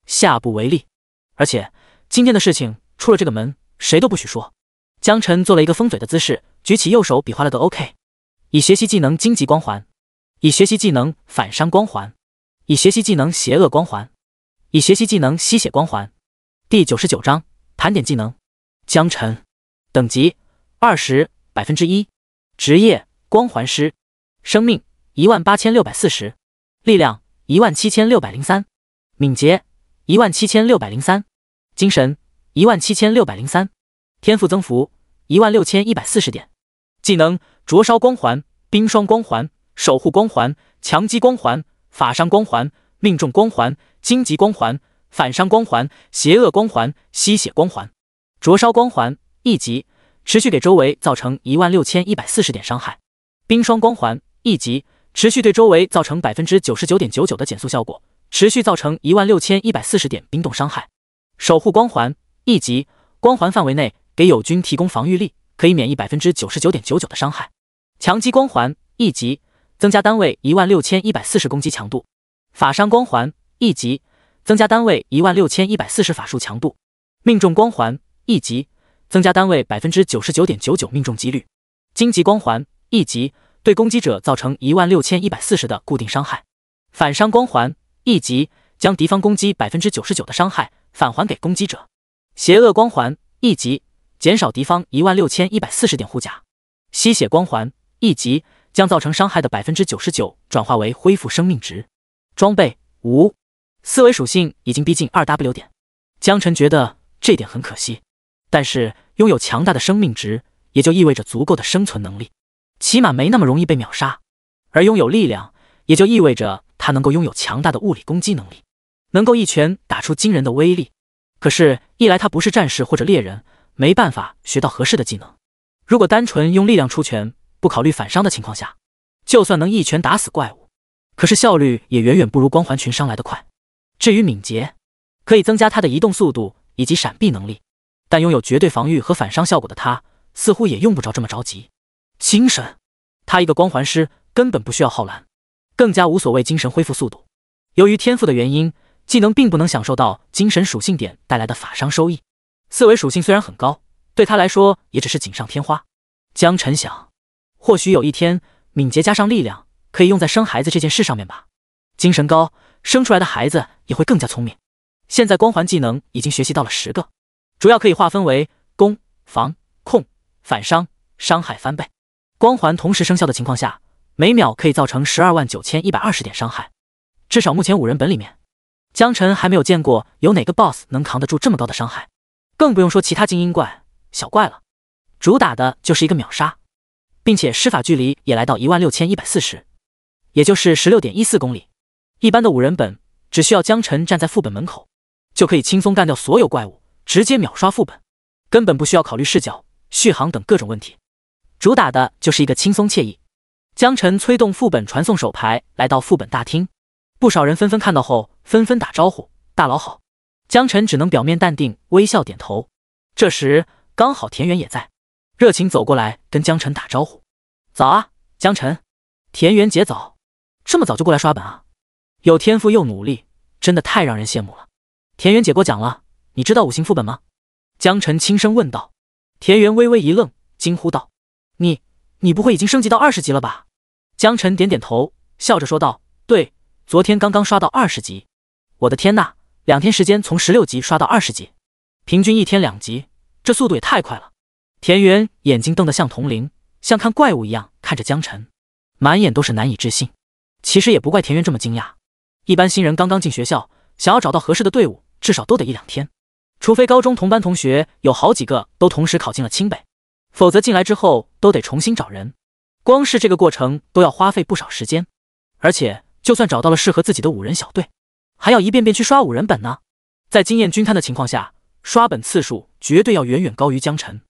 下不为例。而且今天的事情出了这个门，谁都不许说。江晨做了一个封嘴的姿势，举起右手比划了个 OK。已学习技能荆棘光环，已学习技能反伤光环，已学习技能邪恶光环，已学习技能吸血光环。第99章盘点技能。江晨，等级20%， 1%，职业光环师，生命18640，力量17603，敏捷17603，精神17603，天赋增幅16140点。技能灼烧光环、冰霜光环、守护光环、强击光环、法伤光环、命中光环、荆棘光环、反伤光环、邪恶光环、吸血光环。灼烧光环1级，持续给周围造成16140点伤害。冰霜光环1级，持续对周围造成 99.99% 的减速效果，持续造成16140点冰冻伤害。守护光环1级，光环范围内给友军提供防御力，可以免疫 99.99% 的伤害。强击光环1级，增加单位16140攻击强度。法伤光环1级，增加单位16140法术强度。命中光环1级，增加单位 99.99% 命中几率。荆棘光环1级，对攻击者造成16140的固定伤害。反伤光环1级，将敌方攻击 99% 的伤害返还给攻击者。邪恶光环1级，减少敌方16140点护甲。吸血光环1级，将造成伤害的 99% 转化为恢复生命值。装备无，思维属性已经逼近 2W 点。江晨觉得这点很可惜，但是拥有强大的生命值也就意味着足够的生存能力，起码没那么容易被秒杀。而拥有力量也就意味着他能够拥有强大的物理攻击能力，能够一拳打出惊人的威力。可是，一来他不是战士或者猎人，没办法学到合适的技能。如果单纯用力量出拳，不考虑反伤的情况下，就算能一拳打死怪物，可是效率也远远不如光环群伤来得快。至于敏捷，可以增加他的移动速度以及闪避能力，但拥有绝对防御和反伤效果的他，似乎也用不着这么着急。精神，他一个光环师根本不需要耗蓝，更加无所谓精神恢复速度。由于天赋的原因，技能并不能享受到精神属性点带来的法伤收益。思维属性虽然很高，对他来说也只是锦上添花。江晨想，或许有一天，敏捷加上力量可以用在生孩子这件事上面吧。精神高，生出来的孩子也会更加聪明。现在光环技能已经学习到了10个，主要可以划分为攻、防、控、反伤，伤害翻倍。光环同时生效的情况下，每秒可以造成129120点伤害。至少目前5人本里面，江晨还没有见过有哪个 BOSS 能扛得住这么高的伤害，更不用说其他精英怪、小怪了。主打的就是一个秒杀，并且施法距离也来到16140，也就是 16.14 公里。一般的5人本只需要江晨站在副本门口，就可以轻松干掉所有怪物，直接秒刷副本，根本不需要考虑视角、续航等各种问题。主打的就是一个轻松惬意。江晨催动副本传送手牌来到副本大厅，不少人纷纷看到后纷纷打招呼，大佬好。江晨只能表面淡定，微笑点头。这时刚好田园也在，热情走过来跟江晨打招呼：早啊，江晨。田园姐早，这么早就过来刷本啊？有天赋又努力，真的太让人羡慕了。田园姐过奖了，你知道5星副本吗？江晨轻声问道。田园微微一愣，惊呼道：你不会已经升级到20级了吧？江晨点点头，笑着说道：“对，昨天刚刚刷到20级。我的天呐，2天时间从16级刷到20级，平均1天2级，这速度也太快了。”田园眼睛瞪得像铜铃，像看怪物一样看着江晨，满眼都是难以置信。其实也不怪田园这么惊讶，一般新人刚刚进学校，想要找到合适的队伍，至少都得1-2天，除非高中同班同学有好几个都同时考进了清北，否则进来之后都得重新找人。光是这个过程都要花费不少时间，而且就算找到了适合自己的5人小队，还要一遍遍去刷5人本呢。在经验均摊的情况下，刷本次数绝对要远远高于江晨，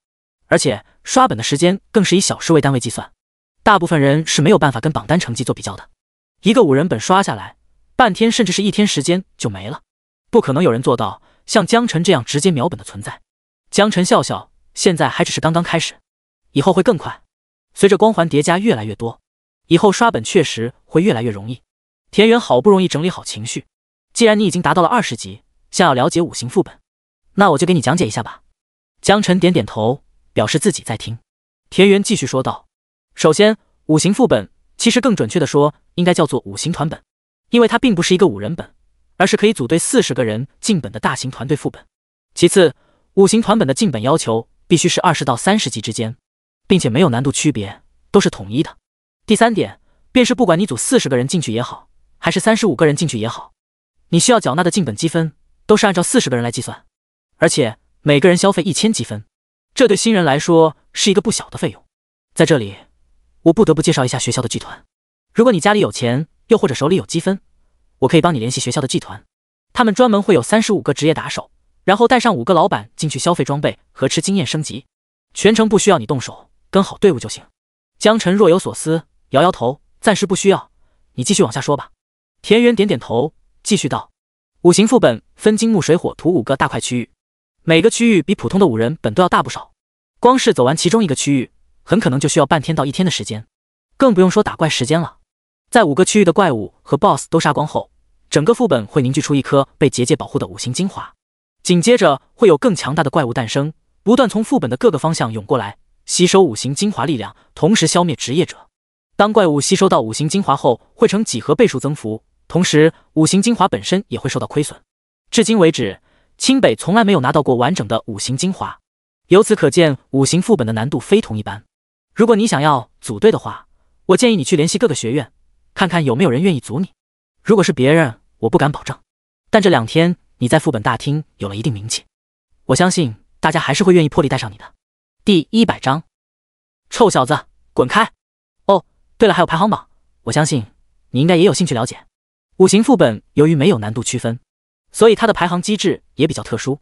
而且刷本的时间更是以小时为单位计算，大部分人是没有办法跟榜单成绩做比较的。一个5人本刷下来，半天甚至是1天时间就没了，不可能有人做到像江晨这样直接秒本的存在。江晨笑笑，现在还只是刚刚开始，以后会更快。随着光环叠加越来越多，以后刷本确实会越来越容易。田园好不容易整理好情绪，既然你已经达到了20级，想要了解5行副本，那我就给你讲解一下吧。江晨点点头，表示自己在听。田园继续说道：首先，5行副本其实更准确的说，应该叫做5行团本，因为它并不是一个5人本，而是可以组队40个人进本的大型团队副本。其次，5行团本的进本要求必须是20到30级之间，并且没有难度区别，都是统一的。第3点，便是不管你组40个人进去也好，还是35个人进去也好，你需要缴纳的进本积分都是按照40个人来计算，而且每个人消费1000积分，这对新人来说是一个不小的费用。在这里，我不得不介绍一下学校的剧团。如果你家里有钱，又或者手里有积分，我可以帮你联系学校的剧团，他们专门会有35个职业打手，然后带上5个老板进去消费装备和吃经验升级，全程不需要你动手，跟好队伍就行。江晨若有所思，摇摇头，暂时不需要，你继续往下说吧。田园点点头，继续道：5行副本分金木水火土5个大块区域，每个区域比普通的5人本都要大不少，光是走完其中一个区域，很可能就需要半天到1天的时间，更不用说打怪时间了。在5个区域的怪物和 BOSS 都杀光后，整个副本会凝聚出一颗被结界保护的5行精华，紧接着会有更强大的怪物诞生，不断从副本的各个方向涌过来，吸收5行精华力量，同时消灭职业者。当怪物吸收到5行精华后，会呈几何倍数增幅，同时5行精华本身也会受到亏损。至今为止，清北从来没有拿到过完整的5行精华，由此可见5行副本的难度非同一般。如果你想要组队的话，我建议你去联系各个学院，看看有没有人愿意组你。如果是别人，我不敢保证，但这2天你在副本大厅有了一定名气，我相信大家还是会愿意破例带上你的。第100章，臭小子，滚开！哦，对了，还有排行榜，我相信你应该也有兴趣了解。5行副本由于没有难度区分，所以它的排行机制也比较特殊。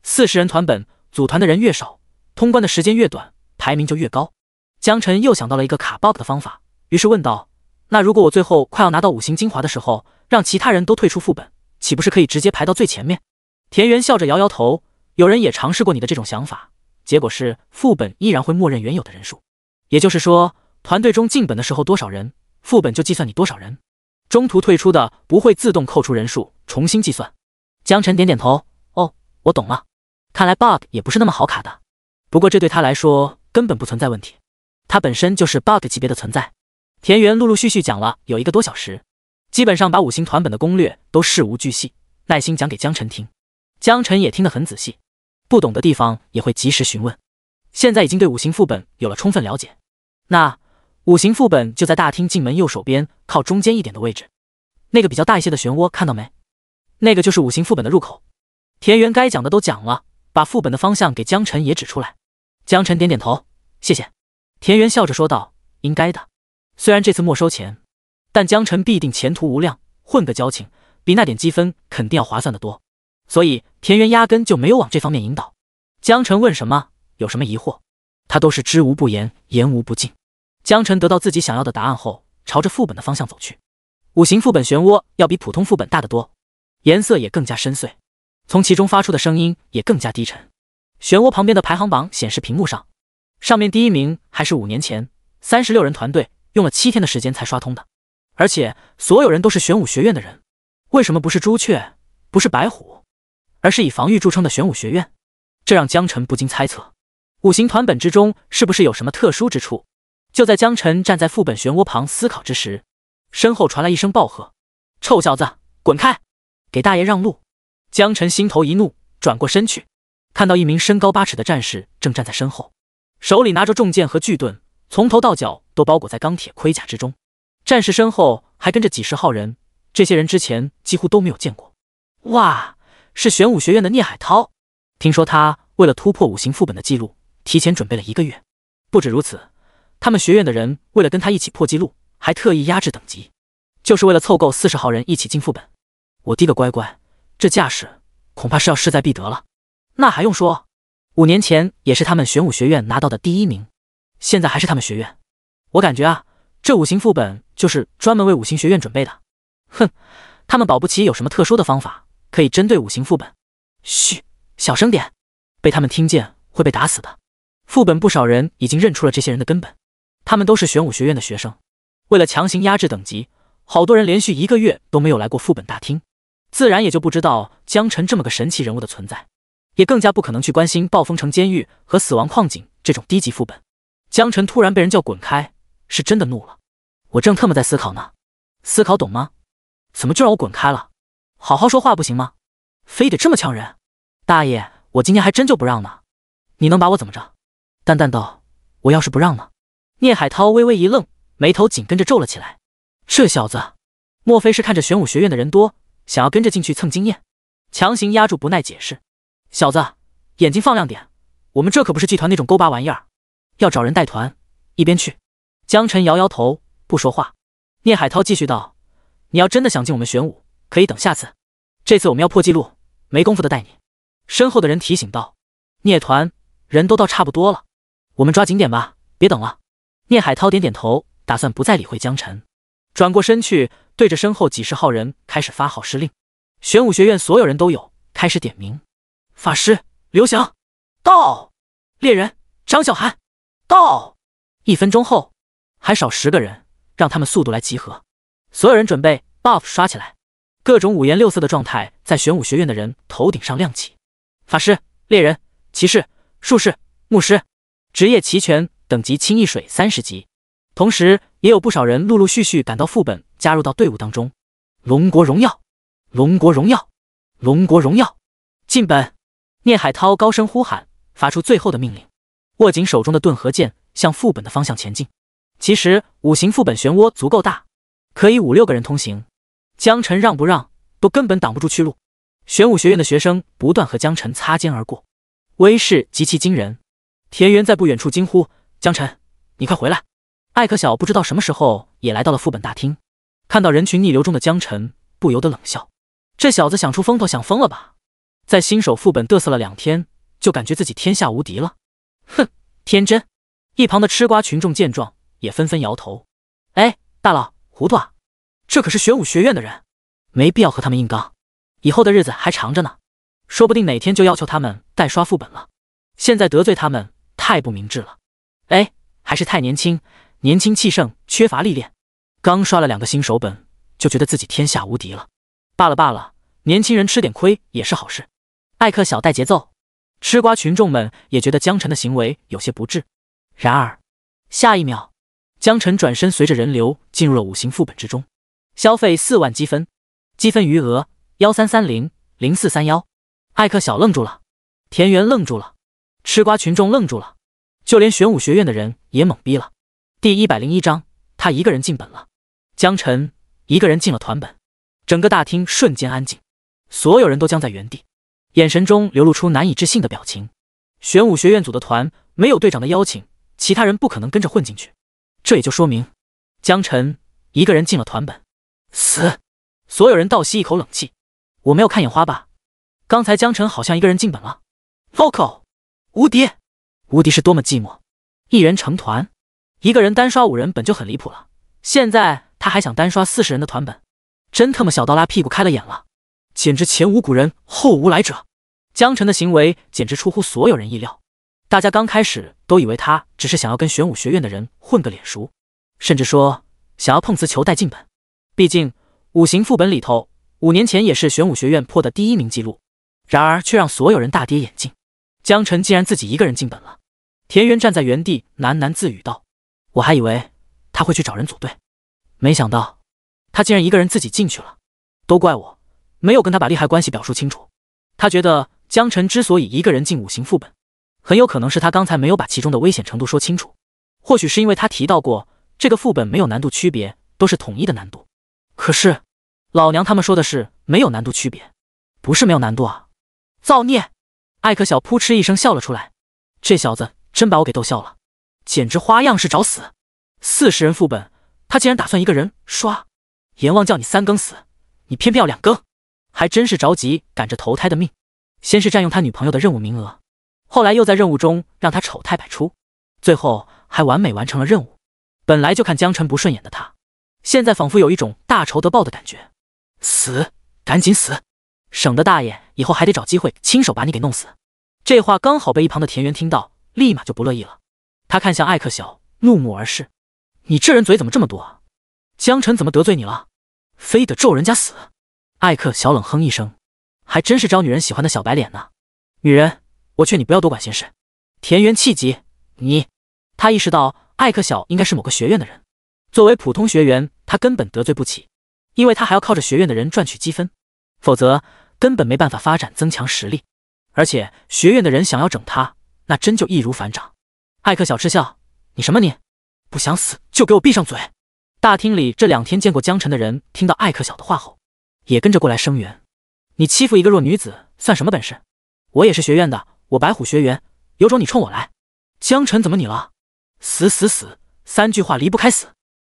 40人团本，组团的人越少，通关的时间越短，排名就越高。江晨又想到了一个卡 bug 的方法，于是问道：那如果我最后快要拿到5行精华的时候，让其他人都退出副本，岂不是可以直接排到最前面？田园笑着摇摇头，有人也尝试过你的这种想法，结果是副本依然会默认原有的人数，也就是说团队中进本的时候多少人，副本就计算你多少人，中途退出的不会自动扣除人数，重新计算。江晨点点头，哦，我懂了，看来 bug 也不是那么好卡的，不过这对他来说根本不存在问题，他本身就是 bug 级别的存在。田园陆陆续续讲了有1个多小时，基本上把5行团本的攻略都事无巨细，耐心讲给江晨听。江晨也听得很仔细，不懂的地方也会及时询问。现在已经对5行副本有了充分了解，那5行副本就在大厅进门右手边靠中间一点的位置，那个比较大一些的漩涡看到没？那个就是5行副本的入口。田园该讲的都讲了，把副本的方向给江晨也指出来。江晨点点头，谢谢。田园笑着说道：应该的，虽然这次没收钱，但江晨必定前途无量，混个交情比那点积分肯定要划算得多，所以田园压根就没有往这方面引导。江晨问什么，有什么疑惑，他都是知无不言，言无不尽。江晨得到自己想要的答案后，朝着副本的方向走去。5行副本漩涡要比普通副本大得多，颜色也更加深邃，从其中发出的声音也更加低沉。漩涡旁边的排行榜显示屏幕上，上面第1名还是5年前36人团队用了7天的时间才刷通的，而且所有人都是玄武学院的人。为什么不是朱雀，不是白虎，而是以防御著称的玄武学院？这让江晨不禁猜测，5行团本之中是不是有什么特殊之处？就在江晨站在副本漩涡旁思考之时，身后传来一声暴喝：“臭小子，滚开！给大爷让路！”江晨心头一怒，转过身去，看到一名身高8尺的战士正站在身后，手里拿着重剑和巨盾，从头到脚都包裹在钢铁盔甲之中。战士身后还跟着几十号人，这些人之前几乎都没有见过。哇，是玄武学院的聂海涛！听说他为了突破5行副本的记录，提前准备了1个月。不止如此，他们学院的人为了跟他一起破纪录，还特意压制等级，就是为了凑够40号人一起进副本。我滴个乖乖，这架势恐怕是要势在必得了。那还用说，5年前也是他们玄武学院拿到的第1名，现在还是他们学院。我感觉啊，这5行副本就是专门为5行学院准备的。哼，他们保不齐有什么特殊的方法可以针对5行副本。嘘，小声点，被他们听见会被打死的。副本不少人已经认出了这些人的根本，他们都是玄武学院的学生。为了强行压制等级，好多人连续1个月都没有来过副本大厅，自然也就不知道江晨这么个神奇人物的存在，也更加不可能去关心暴风城监狱和死亡矿井这种低级副本。江晨突然被人叫滚开，是真的怒了。我正特么在思考呢，思考懂吗？怎么就让我滚开了？好好说话不行吗？非得这么呛人？大爷，我今天还真就不让呢，你能把我怎么着？淡淡道，我要是不让呢？聂海涛微微一愣，眉头紧跟着皱了起来。这小子，莫非是看着玄武学院的人多，想要跟着进去蹭经验，强行压住不耐解释？小子，眼睛放亮点，我们这可不是剧团那种勾巴玩意儿，要找人带团，一边去。江晨摇摇头，不说话。聂海涛继续道，你要真的想进我们玄武，可以等下次，这次我们要破纪录，没工夫的带你。身后的人提醒道，聂团人都到差不多了，我们抓紧点吧，别等了。聂海涛点点头，打算不再理会江晨，转过身去，对着身后几十号人开始发号施令。玄武学院所有人都有，开始点名。法师刘翔到，猎人张小涵到。1分钟后，还少10个人，让他们速度来集合。所有人准备 buff 刷起来，各种五颜六色的状态在玄武学院的人头顶上亮起。法师、猎人、骑士、术士、牧师，职业齐全，等级清一水30级。同时也有不少人陆陆续续赶到副本，加入到队伍当中。龙国荣耀，龙国荣耀，龙国荣耀，进本！聂海涛高声呼喊，发出最后的命令，握紧手中的盾和剑，向副本的方向前进。其实5行副本漩涡足够大，可以5、6个人通行，江晨让不让都根本挡不住去路。玄武学院的学生不断和江晨擦肩而过，威势极其惊人。田园在不远处惊呼，江晨，你快回来！艾克晓不知道什么时候也来到了副本大厅，看到人群逆流中的江晨，不由得冷笑，这小子想出风头想疯了吧？在新手副本嘚瑟了2天，就感觉自己天下无敌了？哼，天真！一旁的吃瓜群众见状也纷纷摇头。哎，大佬，糊涂啊！这可是玄武学院的人，没必要和他们硬刚，以后的日子还长着呢，说不定哪天就要求他们代刷副本了。现在得罪他们太不明智了。哎，还是太年轻，年轻气盛，缺乏历练，刚刷了2个新手本就觉得自己天下无敌了。罢了罢了，年轻人吃点亏也是好事。艾克小带节奏，吃瓜群众们也觉得江晨的行为有些不智。然而下一秒，江晨转身随着人流进入了5行副本之中，消费4万积分，积分余额133000431。艾克小愣住了，田园愣住了，吃瓜群众愣住了，就连玄武学院的人也懵逼了。第101章，他一个人进本了。江晨一个人进了团本，整个大厅瞬间安静，所有人都僵在原地，眼神中流露出难以置信的表情。玄武学院组的团没有队长的邀请，其他人不可能跟着混进去，这也就说明江晨一个人进了团本。死！所有人倒吸一口冷气，我没有看眼花吧？刚才江晨好像一个人进本了。Loco， 无敌！无敌是多么寂寞，一人成团，一个人单刷5人本就很离谱了，现在他还想单刷40人的团本，真他妈小刀拉屁股开了眼了，简直前无古人后无来者。江晨的行为简直出乎所有人意料，大家刚开始都以为他只是想要跟玄武学院的人混个脸熟，甚至说想要碰瓷求带进本。毕竟5行副本里头5年前也是玄武学院破的第1名记录，然而却让所有人大跌眼镜，江晨竟然自己一个人进本了。田园站在原地喃喃自语道，我还以为他会去找人组队，没想到他竟然一个人自己进去了。都怪我，没有跟他把利害关系表述清楚。他觉得江晨之所以一个人进5行副本，很有可能是他刚才没有把其中的危险程度说清楚。或许是因为他提到过，这个副本没有难度区别，都是统一的难度。可是老娘他们说的是没有难度区别，不是没有难度啊！造孽！艾克小扑哧一声笑了出来，这小子真把我给逗笑了，简直花样式找死。40人副本，他竟然打算一个人刷。阎王叫你3更死，你偏偏要2更，还真是着急赶着投胎的命。先是占用他女朋友的任务名额，后来又在任务中让他丑态百出，最后还完美完成了任务。本来就看江晨不顺眼的他，现在仿佛有一种大仇得报的感觉。死，赶紧死，省得大爷以后还得找机会亲手把你给弄死。这话刚好被一旁的田园听到，立马就不乐意了。他看向艾克小，怒目而视：你这人嘴怎么这么多啊？江晨怎么得罪你了？非得咒人家死？艾克小冷哼一声，还真是招女人喜欢的小白脸呢。女人，我劝你不要多管闲事。田园气急，你……他意识到艾克小应该是某个学院的人，作为普通学员，他根本得罪不起，因为他还要靠着学院的人赚取积分，否则根本没办法发展增强实力。而且学院的人想要整他，那真就易如反掌。艾克小嗤笑：你什么你？不想死就给我闭上嘴！大厅里这2天见过江晨的人听到艾克小的话后，也跟着过来声援：你欺负一个弱女子算什么本事？我也是学院的，我白虎学员，有种你冲我来！江晨怎么你了？死死死，3句话离不开死。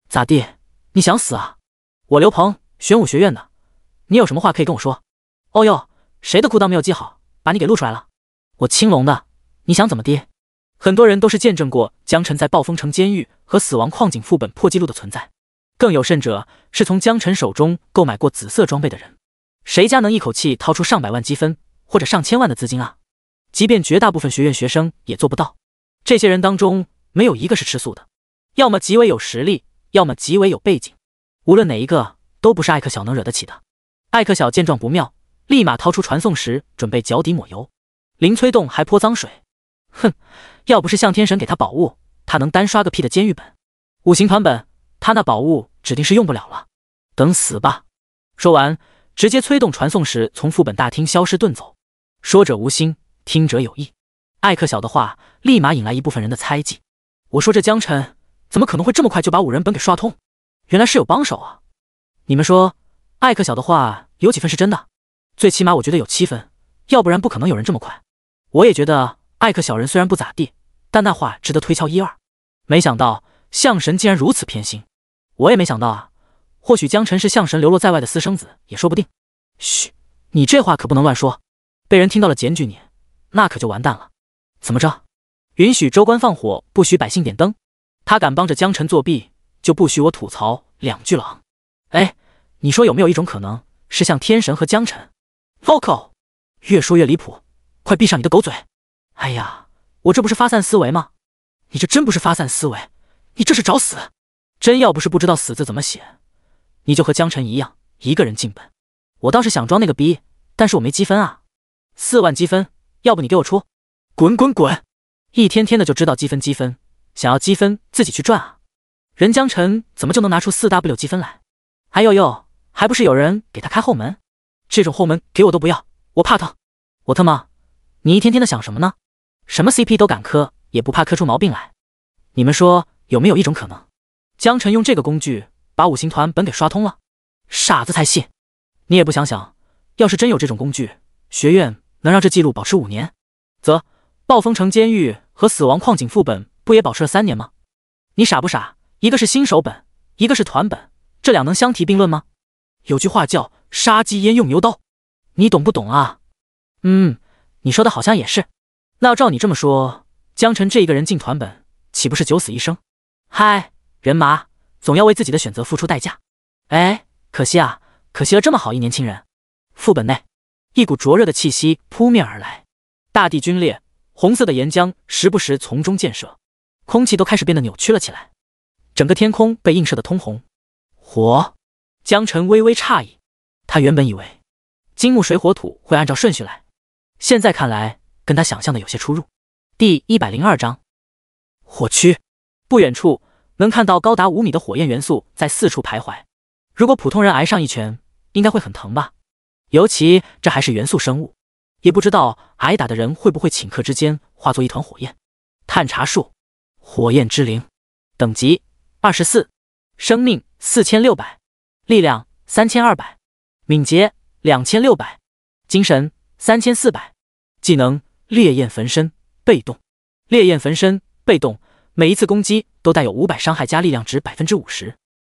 咋地？你想死啊？我刘鹏，玄武学院的，你有什么话可以跟我说？哦哟，谁的裤裆没有系好，把你给露出来了？我青龙的，你想怎么地？很多人都是见证过江晨在暴风城监狱和死亡矿井副本破纪录的存在，更有甚者是从江晨手中购买过紫色装备的人。谁家能一口气掏出上百万积分或者上千万的资金啊？即便绝大部分学院学生也做不到。这些人当中没有一个是吃素的，要么极为有实力，要么极为有背景，无论哪一个都不是艾克小能惹得起的。艾克小见状不妙，立马掏出传送石准备脚底抹油。林催动还泼脏水，哼，要不是向天神给他宝物，他能单刷个屁的监狱本？5行团本，他那宝物指定是用不了了，等死吧！说完，直接催动传送石从副本大厅消失遁走。说者无心，听者有意。艾克小的话立马引来一部分人的猜忌。我说这江晨怎么可能会这么快就把5人本给刷通？原来是有帮手啊！你们说，艾克小的话有几分是真的？最起码我觉得有7分，要不然不可能有人这么快。我也觉得艾克小人虽然不咋地，但那话值得推敲1、2。没想到象神竟然如此偏心，我也没想到啊。或许江晨是象神流落在外的私生子也说不定。嘘，你这话可不能乱说，被人听到了检举你，那可就完蛋了。怎么着？允许州官放火，不许百姓点灯？他敢帮着江晨作弊，就不许我吐槽2句了。哎，你说有没有一种可能是像天神和江晨 ？Vocal， 越说越离谱，快闭上你的狗嘴！哎呀，我这不是发散思维吗？你这真不是发散思维，你这是找死！真要不是不知道死字怎么写，你就和江晨一样，一个人进本。我倒是想装那个逼，但是我没积分啊，4万积分，要不你给我出？滚滚滚！一天天的就知道积分，想要积分自己去赚啊！人江晨怎么就能拿出4W 积分来？哎呦呦，还不是有人给他开后门？这种后门给我都不要，我怕疼。我他妈，你一天天的想什么呢？什么 CP 都敢磕，也不怕磕出毛病来？你们说有没有一种可能，江晨用这个工具把5行团本给刷通了？傻子才信！你也不想想，要是真有这种工具，学院能让这记录保持5年，则暴风城监狱和死亡矿井副本不也保持了3年吗？你傻不傻？一个是新手本，一个是团本，这2能相提并论吗？有句话叫杀鸡焉用牛刀，你懂不懂啊？你说的好像也是。那要照你这么说，江晨这一个人进团本，岂不是九死一生？嗨，人麻，总要为自己的选择付出代价。哎，可惜啊，可惜了这么好一年轻人。副本内，一股灼热的气息扑面而来，大地龟裂，红色的岩浆时不时从中溅射，空气都开始变得扭曲了起来，整个天空被映射得通红。火！江晨微微诧异，他原本以为金木水火土会按照顺序来，现在看来跟他想象的有些出入。第102章火区。不远处，能看到高达5米的火焰元素在四处徘徊。如果普通人挨上一拳，应该会很疼吧？尤其这还是元素生物，也不知道挨打的人会不会顷刻之间化作一团火焰。探查术：火焰之灵，等级24，生命4600，力量3200，敏捷2600，精神3400。技能：烈焰焚身，被动。烈焰焚身，被动，每一次攻击都带有500伤害加力量值 50%。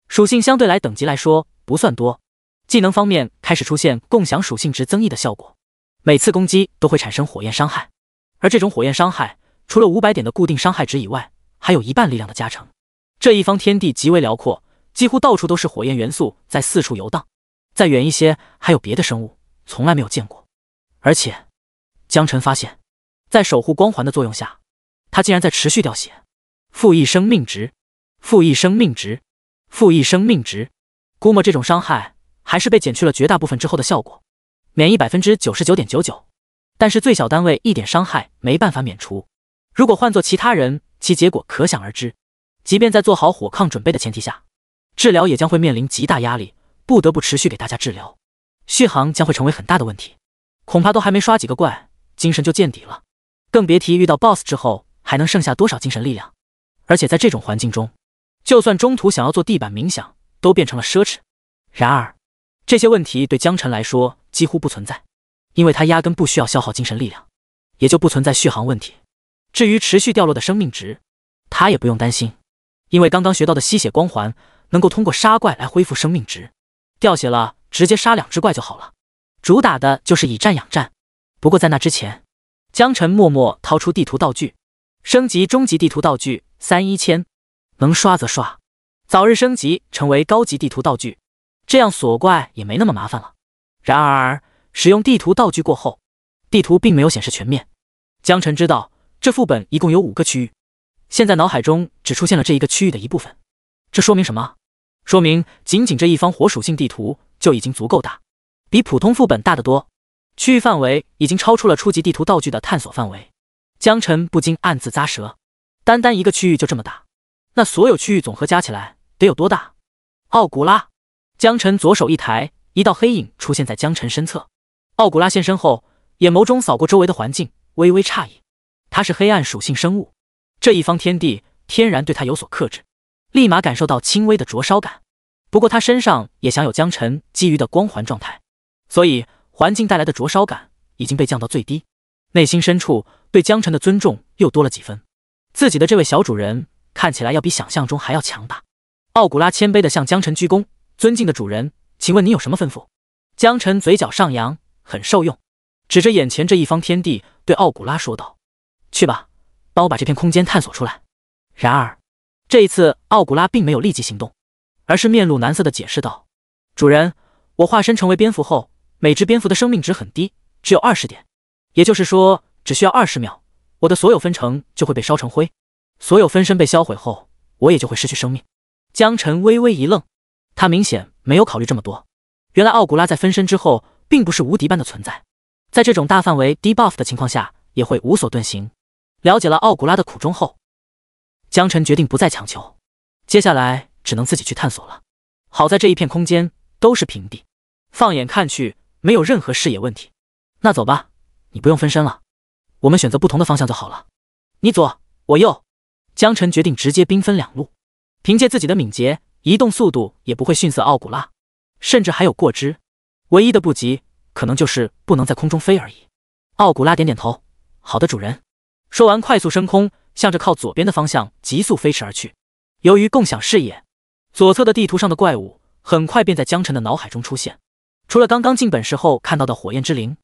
属性相对来等级来说不算多。技能方面开始出现共享属性值增益的效果，每次攻击都会产生火焰伤害，而这种火焰伤害除了500点的固定伤害值以外，还有1半力量的加成。这一方天地极为辽阔，几乎到处都是火焰元素在四处游荡，再远一些还有别的生物，从来没有见过。而且江晨发现，在守护光环的作用下，他竟然在持续掉血。负1生命值，负1生命值，负1生命值。估摸这种伤害还是被减去了绝大部分之后的效果，免疫 99.99%， 但是最小单位1点伤害没办法免除。如果换做其他人，其结果可想而知。即便在做好火抗准备的前提下，治疗也将会面临极大压力，不得不持续给大家治疗，续航将会成为很大的问题。恐怕都还没刷几个怪，精神就见底了，更别提遇到 BOSS 之后还能剩下多少精神力量。而且在这种环境中，就算中途想要做地板冥想，都变成了奢侈。然而这些问题对江晨来说几乎不存在，因为他压根不需要消耗精神力量，也就不存在续航问题。至于持续掉落的生命值，他也不用担心，因为刚刚学到的吸血光环能够通过杀怪来恢复生命值，掉血了直接杀2只怪就好了。主打的就是以战养战。不过在那之前，江晨默默掏出地图道具，升级终极地图道具31000，能刷则刷，早日升级成为高级地图道具，这样锁怪也没那么麻烦了。然而使用地图道具过后，地图并没有显示全面。江晨知道这副本一共有5个区域，现在脑海中只出现了这一个区域的一部分。这说明什么？说明仅仅这一方火属性地图就已经足够大，比普通副本大得多，区域范围已经超出了初级地图道具的探索范围。江晨不禁暗自咂舌，单单一个区域就这么大，那所有区域总和加起来得有多大？奥古拉！江晨左手一抬，一道黑影出现在江晨身侧。奥古拉现身后，眼眸中扫过周围的环境，微微诧异。他是黑暗属性生物，这一方天地天然对他有所克制，立马感受到轻微的灼烧感。不过他身上也享有江晨基于的光环状态，所以环境带来的灼烧感已经被降到最低。内心深处对江晨的尊重又多了几分，自己的这位小主人看起来要比想象中还要强大。奥古拉谦卑地向江晨鞠躬，尊敬的主人，请问您有什么吩咐？江晨嘴角上扬，很受用，指着眼前这一方天地对奥古拉说道：去吧，帮我把这片空间探索出来。然而这一次奥古拉并没有立即行动，而是面露难色地解释道：主人，我化身成为蝙蝠后，每只蝙蝠的生命值很低，只有20点，也就是说只需要20秒，我的所有分成就会被烧成灰，所有分身被销毁后，我也就会失去生命。江晨微微一愣，他明显没有考虑这么多。原来奥古拉在分身之后并不是无敌般的存在，在这种大范围 debuff 的情况下也会无所遁形。了解了奥古拉的苦衷后，江晨决定不再强求，接下来只能自己去探索了。好在这一片空间都是平地，放眼看去没有任何视野问题。那走吧，你不用分身了，我们选择不同的方向就好了。你左，我右。江晨决定直接兵分2路，凭借自己的敏捷，移动速度也不会逊色奥古拉，甚至还有过之。唯一的不及可能就是不能在空中飞而已。奥古拉点点头，好的主人。说完快速升空，向着靠左边的方向急速飞驰而去。由于共享视野，左侧的地图上的怪物很快便在江晨的脑海中出现。除了刚刚进本时候看到的火焰之灵，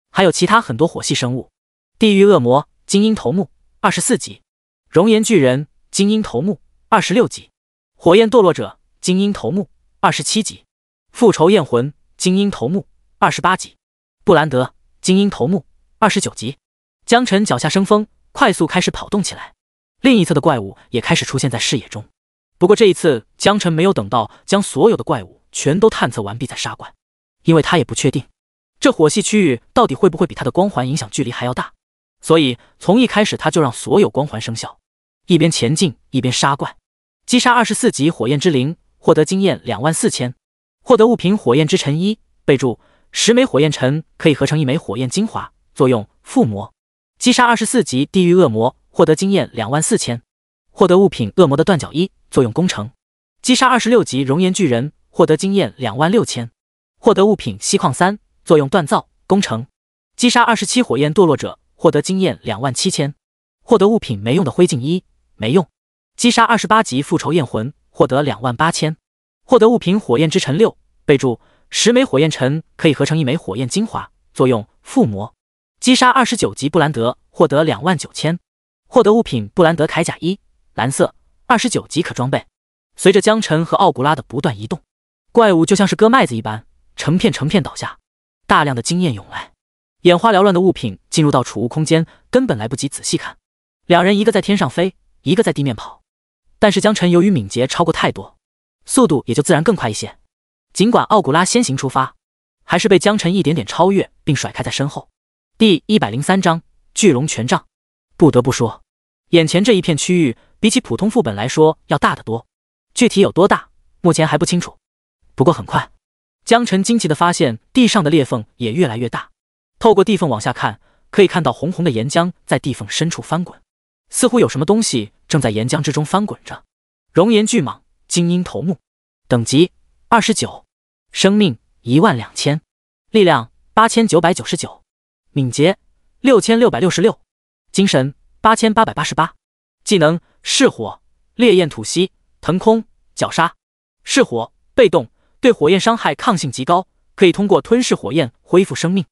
还有其他很多火系生物。地狱恶魔精英头目24级，熔岩巨人精英头目26级，火焰堕落者精英头目27级，复仇焰魂精英头目28级，布兰德精英头目29级。江晨脚下生风，快速开始跑动起来。另一侧的怪物也开始出现在视野中。不过这一次江晨没有等到将所有的怪物全都探测完毕再杀怪，因为他也不确定这火系区域到底会不会比他的光环影响距离还要大，所以从一开始他就让所有光环生效，一边前进一边杀怪。击杀24级火焰之灵，获得经验24000。获得物品火焰之尘1，备注10枚火焰尘可以合成1枚火焰精华，作用附魔。击杀24级地狱恶魔，获得经验24000。获得物品恶魔的断脚1，作用攻城。击杀26级熔岩巨人，获得经验26000。获得物品锡矿3，作用锻造攻城。击杀27火焰堕落者，获得经验27000。获得物品没用的灰烬1，没用。击杀28级复仇焰魂，获得28000。获得物品火焰之尘6，备注10枚火焰尘可以合成1枚火焰精华，作用附魔。击杀29级布兰德，获得29000。获得物品布兰德铠甲1，蓝色，29级可装备。随着江晨和奥古拉的不断移动，怪物就像是割麦子一般，成片成片倒下，大量的经验涌来。眼花缭乱的物品进入到储物空间，根本来不及仔细看。两人一个在天上飞，一个在地面跑，但是江晨由于敏捷超过太多，速度也就自然更快一些。尽管奥古拉先行出发，还是被江晨一点点超越并甩开在身后。第103章巨龙权杖。不得不说，眼前这一片区域比起普通副本来说要大得多，具体有多大目前还不清楚。不过很快，江晨惊奇地发现地上的裂缝也越来越大，透过地缝往下看，可以看到红红的岩浆在地缝深处翻滚，似乎有什么东西正在岩浆之中翻滚着。熔岩巨蟒精英头目，等级29，生命12000，力量8999，敏捷6666，精神8888，技能噬火、烈焰吐息、腾空、绞杀。噬火被动，对火焰伤害抗性极高，可以通过吞噬火焰恢复生命。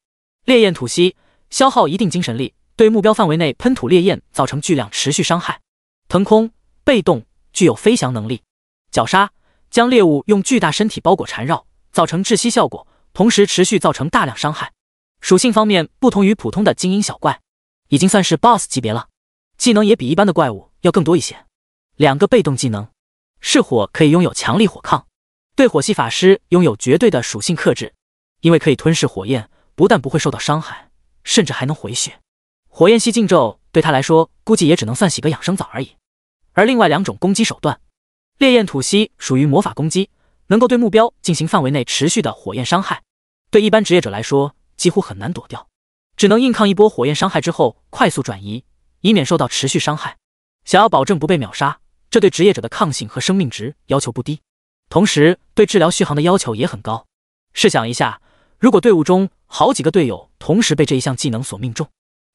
烈焰吐息，消耗一定精神力，对目标范围内喷吐烈焰造成巨量持续伤害。腾空被动，具有飞翔能力。绞杀，将猎物用巨大身体包裹缠绕，造成窒息效果，同时持续造成大量伤害。属性方面不同于普通的精英小怪，已经算是 BOSS 级别了，技能也比一般的怪物要更多一些。两个被动技能，噬火可以拥有强力火抗，对火系法师拥有绝对的属性克制，因为可以吞噬火焰，不但不会受到伤害，甚至还能回血。火焰系禁咒对他来说估计也只能算洗个养生澡而已。而另外两种攻击手段，烈焰吐息属于魔法攻击，能够对目标进行范围内持续的火焰伤害，对一般职业者来说几乎很难躲掉，只能硬抗一波火焰伤害之后快速转移，以免受到持续伤害。想要保证不被秒杀，这对职业者的抗性和生命值要求不低，同时对治疗续航的要求也很高。试想一下，如果队伍中好几个队友同时被这一项技能所命中，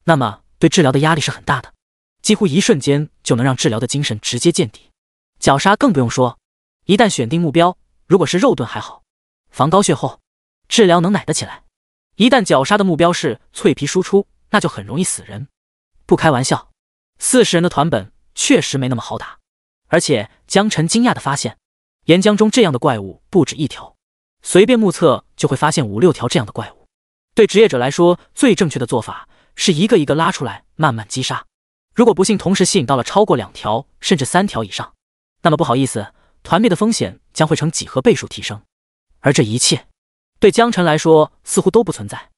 那么对治疗的压力是很大的，几乎一瞬间就能让治疗的精神直接见底。绞杀更不用说，一旦选定目标，如果是肉盾还好，防高血后，治疗能奶得起来。一旦绞杀的目标是脆皮输出，那就很容易死人。不开玩笑，40人的团本确实没那么好打。而且江晨惊讶地发现，岩浆中这样的怪物不止一条，随便目测就会发现5、6条这样的怪物。对职业者来说，最正确的做法是一个一个拉出来慢慢击杀。如果不幸同时吸引到了超过2条甚至3条以上，那么不好意思，团灭的风险将会成几何倍数提升。而这一切对江晨来说似乎都不存在，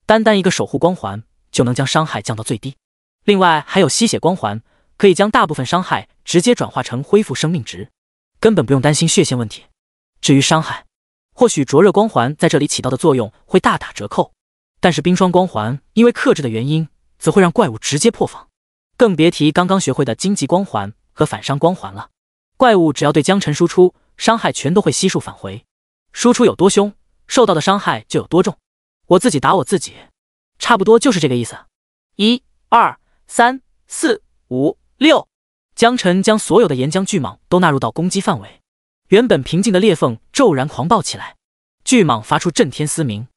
单单一个守护光环就能将伤害降到最低。另外还有吸血光环，可以将大部分伤害直接转化成恢复生命值，根本不用担心血线问题。至于伤害，或许灼热光环在这里起到的作用会大打折扣，但是冰霜光环因为克制的原因，则会让怪物直接破防，更别提刚刚学会的荆棘光环和反伤光环了。怪物只要对江晨输出，伤害全都会悉数返回，输出有多凶，受到的伤害就有多重。我自己打我自己，差不多就是这个意思。1、2、3、4、5、6，江晨将所有的岩浆巨蟒都纳入到攻击范围，原本平静的裂缝骤然狂暴起来，巨蟒发出震天嘶鸣，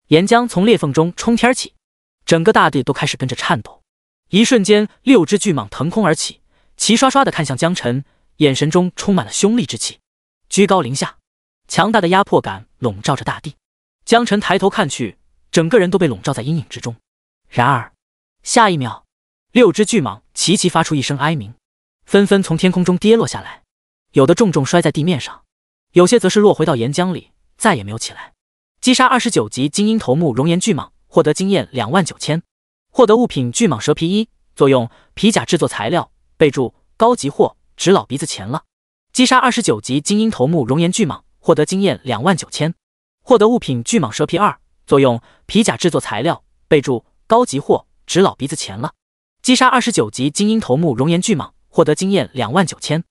岩浆从裂缝中冲天起，整个大地都开始跟着颤抖。一瞬间，6只巨蟒腾空而起，齐刷刷地看向江晨，眼神中充满了凶厉之气。居高临下，强大的压迫感笼罩着大地。江晨抬头看去，整个人都被笼罩在阴影之中。然而下一秒，6只巨蟒齐齐发出一声哀鸣，纷纷从天空中跌落下来，有的重重摔在地面上，有些则是落回到岩浆里，再也没有起来。击杀29级精英头目熔岩巨蟒，获得经验29000。获得物品巨蟒蛇皮1，作用皮甲制作材料，备注高级货，值老鼻子钱了。击杀29级精英头目熔岩巨蟒，获得经验29000。获得物品巨蟒蛇皮2，作用皮甲制作材料，备注高级货，值老鼻子钱了。击杀29级精英头目熔岩巨蟒，获得经验29000。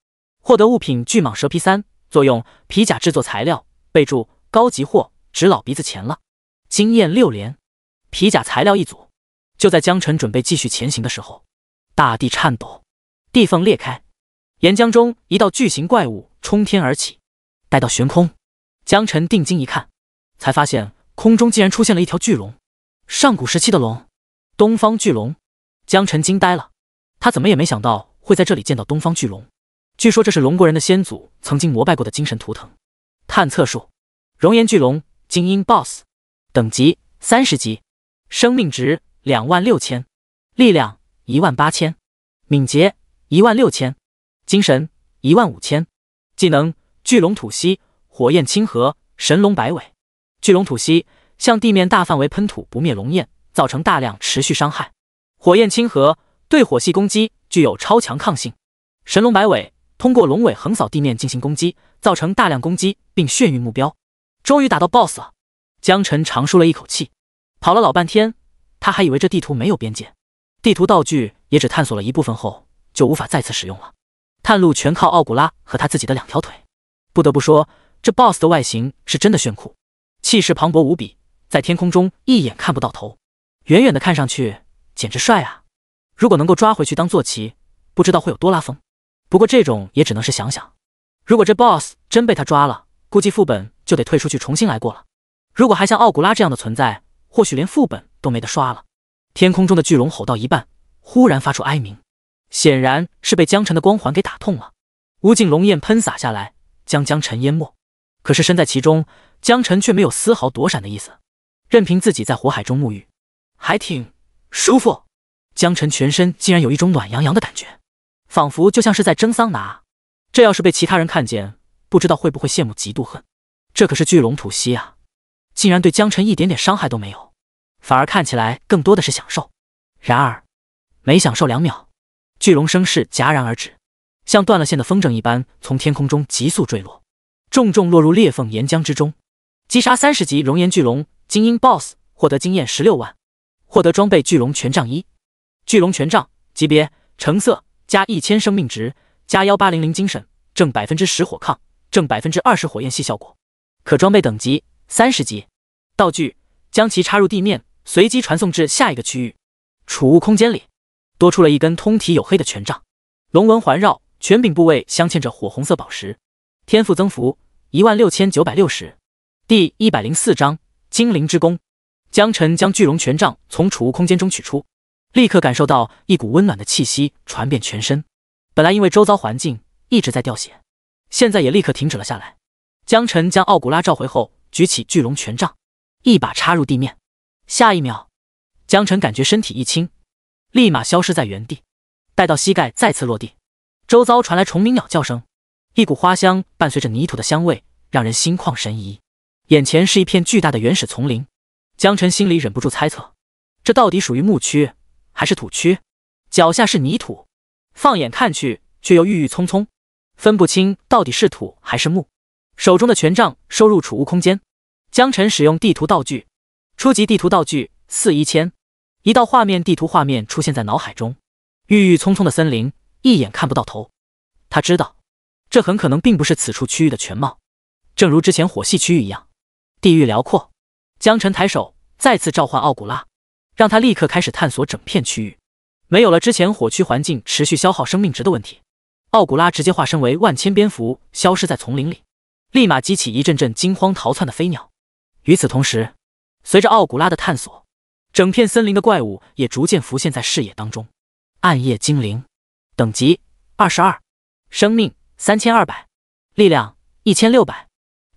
获得物品巨蟒蛇皮3，作用皮甲制作材料，备注高级货，值老鼻子钱了。经验6连，皮甲材料一组。就在江辰准备继续前行的时候，大地颤抖，地缝裂开，岩浆中一道巨型怪物冲天而起，待到悬空，江辰定睛一看，才发现空中竟然出现了一条巨龙，上古时期的龙，东方巨龙。江辰惊呆了，他怎么也没想到会在这里见到东方巨龙。据说这是龙国人的先祖曾经膜拜过的精神图腾。探测数：熔岩巨龙精英 BOSS， 等级30级，生命值26000，力量18000，敏捷16000，精神15000。技能：巨龙吐息，火焰清河，神龙摆尾。巨龙吐息，向地面大范围喷吐不灭龙焰，造成大量持续伤害。火焰清河，对火系攻击具有超强抗性。神龙摆尾，通过龙尾横扫地面进行攻击，造成大量攻击并眩晕目标。终于打到 BOSS 了，江辰长舒了一口气。跑了老半天，他还以为这地图没有边界，地图道具也只探索了一部分后就无法再次使用了。探路全靠奥古拉和他自己的2条腿。不得不说，这 BOSS 的外形是真的炫酷，气势磅礴无比，在天空中一眼看不到头，远远的看上去简直帅啊！如果能够抓回去当坐骑，不知道会有多拉风。不过这种也只能是想想，如果这 BOSS 真被他抓了，估计副本就得退出去重新来过了。如果还像奥古拉这样的存在，或许连副本都没得刷了。天空中的巨龙吼到一半，忽然发出哀鸣，显然是被江辰的光环给打痛了。无尽龙焰喷洒下来，将江辰淹没。可是身在其中，江辰却没有丝毫躲闪的意思，任凭自己在火海中沐浴，还挺舒服。江辰全身竟然有一种暖洋洋的感觉，仿佛就像是在蒸桑拿。这要是被其他人看见，不知道会不会羡慕嫉妒恨。这可是巨龙吐息啊，竟然对江辰一点点伤害都没有，反而看起来更多的是享受。然而没享受2秒，巨龙声势戛然而止，像断了线的风筝一般从天空中急速坠落，重重落入裂缝岩浆之中。击杀30级熔岩巨龙精英 BOSS， 获得经验16万。获得装备巨龙权杖1。巨龙权杖级别橙色，加1000生命值，加1800精神，正10%火抗，正20%火焰系效果。可装备等级30级。道具：将其插入地面，随机传送至下一个区域。储物空间里多出了一根通体黝黑的权杖，龙纹环绕，权柄部位镶嵌着火红色宝石。天赋增幅16960。第104章精灵之弓。江辰将巨龙权杖从储物空间中取出，立刻感受到一股温暖的气息传遍全身。本来因为周遭环境一直在掉血，现在也立刻停止了下来。江辰将奥古拉召回后，举起巨龙权杖，一把插入地面。下一秒，江辰感觉身体一轻，立马消失在原地。待到膝盖再次落地，周遭传来虫鸣鸟叫声，一股花香伴随着泥土的香味，让人心旷神怡。眼前是一片巨大的原始丛林，江辰心里忍不住猜测，这到底属于牧区还是土区？脚下是泥土，放眼看去却又郁郁葱葱，分不清到底是土还是木。手中的权杖收入储物空间，江辰使用地图道具，初级地图道具41000。一道画面地图画面出现在脑海中，郁郁葱葱的森林，一眼看不到头。他知道，这很可能并不是此处区域的全貌，正如之前火系区域一样，地域辽阔。江辰抬手再次召唤奥古拉，让他立刻开始探索整片区域。没有了之前火区环境持续消耗生命值的问题，奥古拉直接化身为万千蝙蝠，消失在丛林里，立马激起一阵阵惊慌逃窜的飞鸟。与此同时，随着奥古拉的探索，整片森林的怪物也逐渐浮现在视野当中。暗夜精灵，等级22，生命3200，力量1600，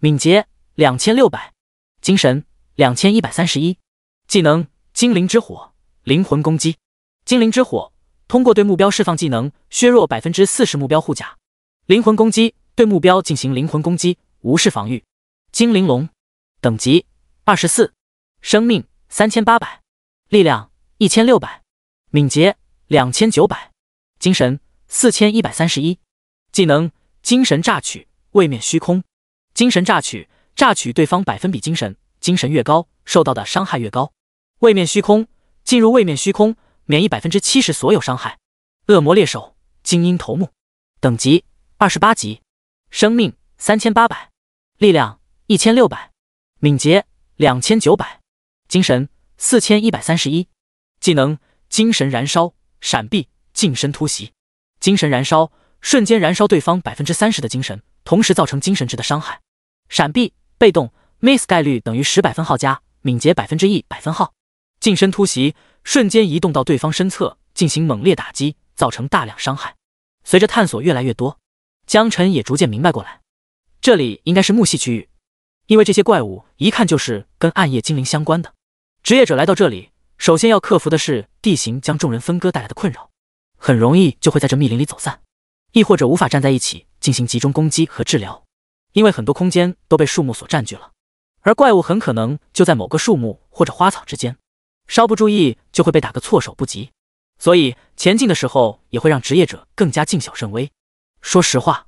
敏捷2600，精神2131。技能：精灵之火，灵魂攻击。精灵之火通过对目标释放技能，削弱40%目标护甲。灵魂攻击对目标进行灵魂攻击，无视防御。精灵龙，等级24，生命3800，力量1600，敏捷2900，精神4131。技能：精神榨取，位面虚空。精神榨取，榨取对方百分比精神，精神越高，受到的伤害越高。位面虚空，进入位面虚空，免疫70%所有伤害。恶魔猎手，精英头目，等级28级，生命3800，力量1600，敏捷2900，精神4131，技能精神燃烧，闪避，近身突袭。精神燃烧，瞬间燃烧对方30%的精神，同时造成精神值的伤害。闪避，被动 ，miss 概率等于10百分号加，敏捷100%分号。近身突袭，瞬间移动到对方身侧，进行猛烈打击，造成大量伤害。随着探索越来越多，江晨也逐渐明白过来，这里应该是木系区域，因为这些怪物一看就是跟暗夜精灵相关的。职业者来到这里，首先要克服的是地形将众人分割带来的困扰，很容易就会在这密林里走散，亦或者无法站在一起进行集中攻击和治疗，因为很多空间都被树木所占据了，而怪物很可能就在某个树木或者花草之间，稍不注意就会被打个措手不及，所以前进的时候也会让职业者更加谨小慎微。说实话，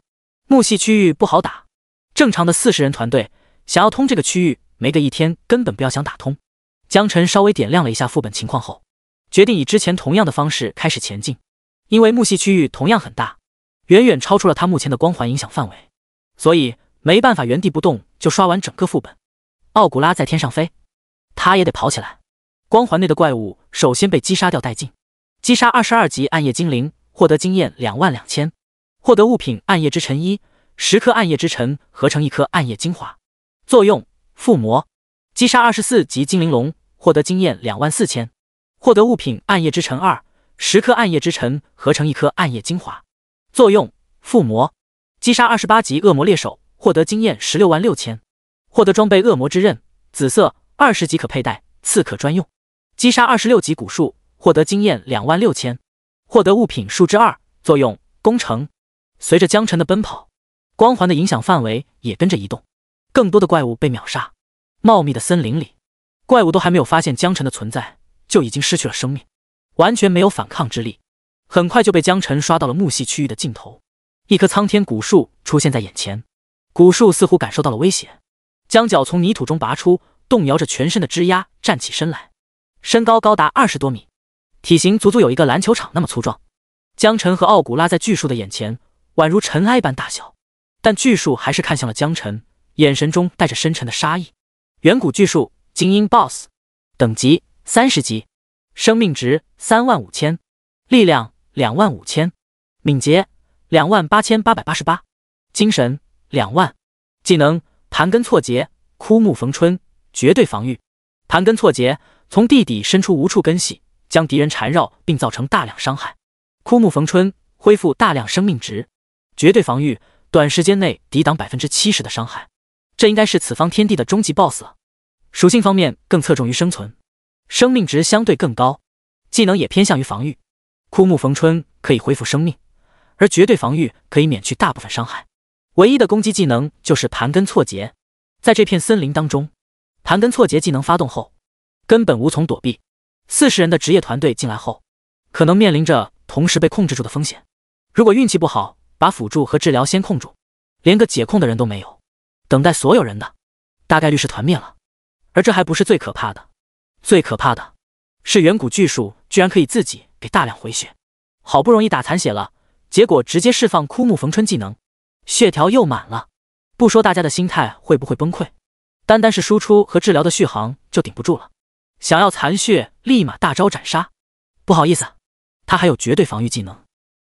木系区域不好打，正常的40人团队想要通这个区域，没个1天根本不要想打通。江晨稍微点亮了一下副本情况后，决定以之前同样的方式开始前进，因为木系区域同样很大，远远超出了他目前的光环影响范围，所以没办法原地不动就刷完整个副本。奥古拉在天上飞，他也得跑起来。光环内的怪物首先被击杀掉殆尽，击杀22级暗夜精灵，获得经验22000，获得物品暗夜之尘1，10颗暗夜之尘合成1颗暗夜精华。作用附魔，击杀24级精灵龙，获得经验24000，获得物品暗夜之尘2，10颗暗夜之尘合成1颗暗夜精华。作用附魔，击杀28级恶魔猎手，获得经验166000，获得装备恶魔之刃，紫色，20级可佩戴，刺客专用。击杀26级古树，获得经验26000，获得物品树枝2。作用攻城。随着江晨的奔跑，光环的影响范围也跟着移动，更多的怪物被秒杀。茂密的森林里，怪物都还没有发现江晨的存在，就已经失去了生命，完全没有反抗之力。很快就被江晨刷到了木系区域的尽头，一棵苍天古树出现在眼前。古树似乎感受到了威胁，将脚从泥土中拔出，动摇着全身的枝桠站起身来，身高高达20多米，体型足足有一个篮球场那么粗壮。江晨和奥古拉在巨树的眼前宛如尘埃般大小，但巨树还是看向了江晨，眼神中带着深沉的杀意。远古巨树，精英 BOSS， 等级30级，生命值35000，力量25000，敏捷28888，精神20000，技能盘根错节，枯木逢春，绝对防御。盘根错节，从地底伸出无处根系，将敌人缠绕并造成大量伤害。枯木逢春，恢复大量生命值。绝对防御，短时间内抵挡70%的伤害。这应该是此方天地的终极 BOSS 了。属性方面更侧重于生存，生命值相对更高，技能也偏向于防御。枯木逢春可以恢复生命，而绝对防御可以免去大部分伤害。唯一的攻击技能就是盘根错节。在这片森林当中，盘根错节技能发动后，根本无从躲避。40人的职业团队进来后，可能面临着同时被控制住的风险。如果运气不好，把辅助和治疗先控住，连个解控的人都没有，等待所有人的大概率是团灭了。而这还不是最可怕的，最可怕的是远古巨树居然可以自己给大量回血，好不容易打残血了，结果直接释放枯木逢春技能，血条又满了。不说大家的心态会不会崩溃，单单是输出和治疗的续航就顶不住了。想要残血，立马大招斩杀。不好意思，他还有绝对防御技能，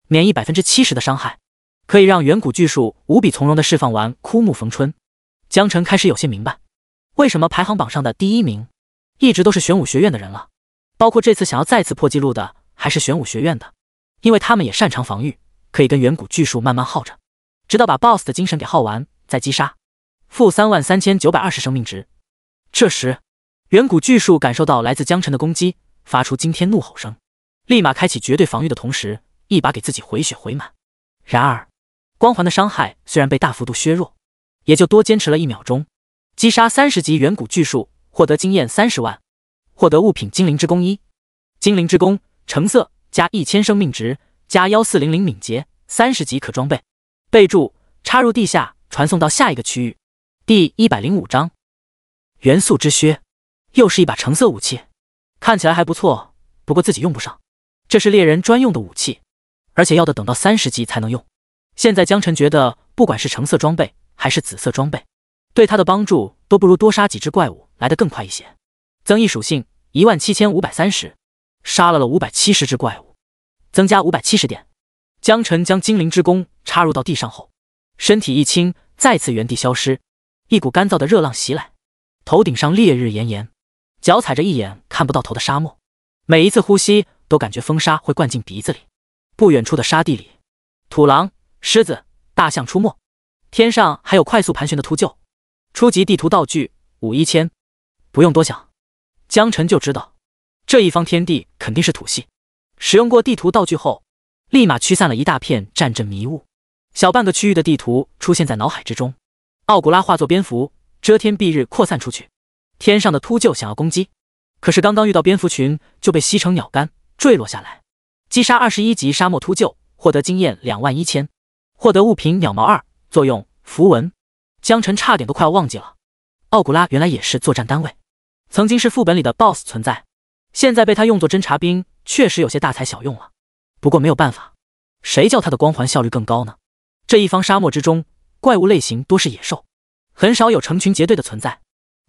免疫70%的伤害，可以让远古巨树无比从容地释放完枯木逢春。江晨开始有些明白，为什么排行榜上的第1名一直都是玄武学院的人了，包括这次想要再次破纪录的还是玄武学院的，因为他们也擅长防御，可以跟远古巨树慢慢耗着，直到把 BOSS 的精神给耗完再击杀。负33920生命值。这时远古巨树感受到来自江晨的攻击，发出惊天怒吼声，立马开启绝对防御的同时，一把给自己回血回满。然而光环的伤害虽然被大幅度削弱，也就多坚持了1秒钟。击杀30级远古巨树，获得经验30万，获得物品精灵之弓1。精灵之弓，橙色，加1000生命值，加1400敏捷，30级可装备。备注：插入地下，传送到下一个区域。第105章元素之靴，又是一把橙色武器，看起来还不错，不过自己用不上。这是猎人专用的武器，而且要等到30级才能用。现在江晨觉得，不管是橙色装备还是紫色装备，对他的帮助都不如多杀几只怪物来得更快一些。增益属性17530，杀了570只怪物，增加570点。江晨将精灵之弓插入到地上后，身体一轻，再次原地消失。一股干燥的热浪袭来，头顶上烈日炎炎，脚踩着一眼看不到头的沙漠，每一次呼吸都感觉风沙会灌进鼻子里。不远处的沙地里，土狼、狮子、大象出没，天上还有快速盘旋的秃鹫。初级地图道具51000，不用多想，江晨就知道这一方天地肯定是土系。使用过地图道具后，立马驱散了一大片战阵迷雾，小半个区域的地图出现在脑海之中。奥古拉化作蝙蝠，遮天蔽日扩散出去。天上的秃鹫想要攻击，可是刚刚遇到蝙蝠群就被吸成鸟干坠落下来。击杀21级沙漠秃鹫，获得经验21000，获得物品鸟毛2，作用符文。江晨差点都快要忘记了，奥古拉原来也是作战单位，曾经是副本里的 BOSS 存在，现在被他用作侦察兵，确实有些大材小用了。不过没有办法，谁叫他的光环效率更高呢？这一方沙漠之中，怪物类型多是野兽，很少有成群结队的存在，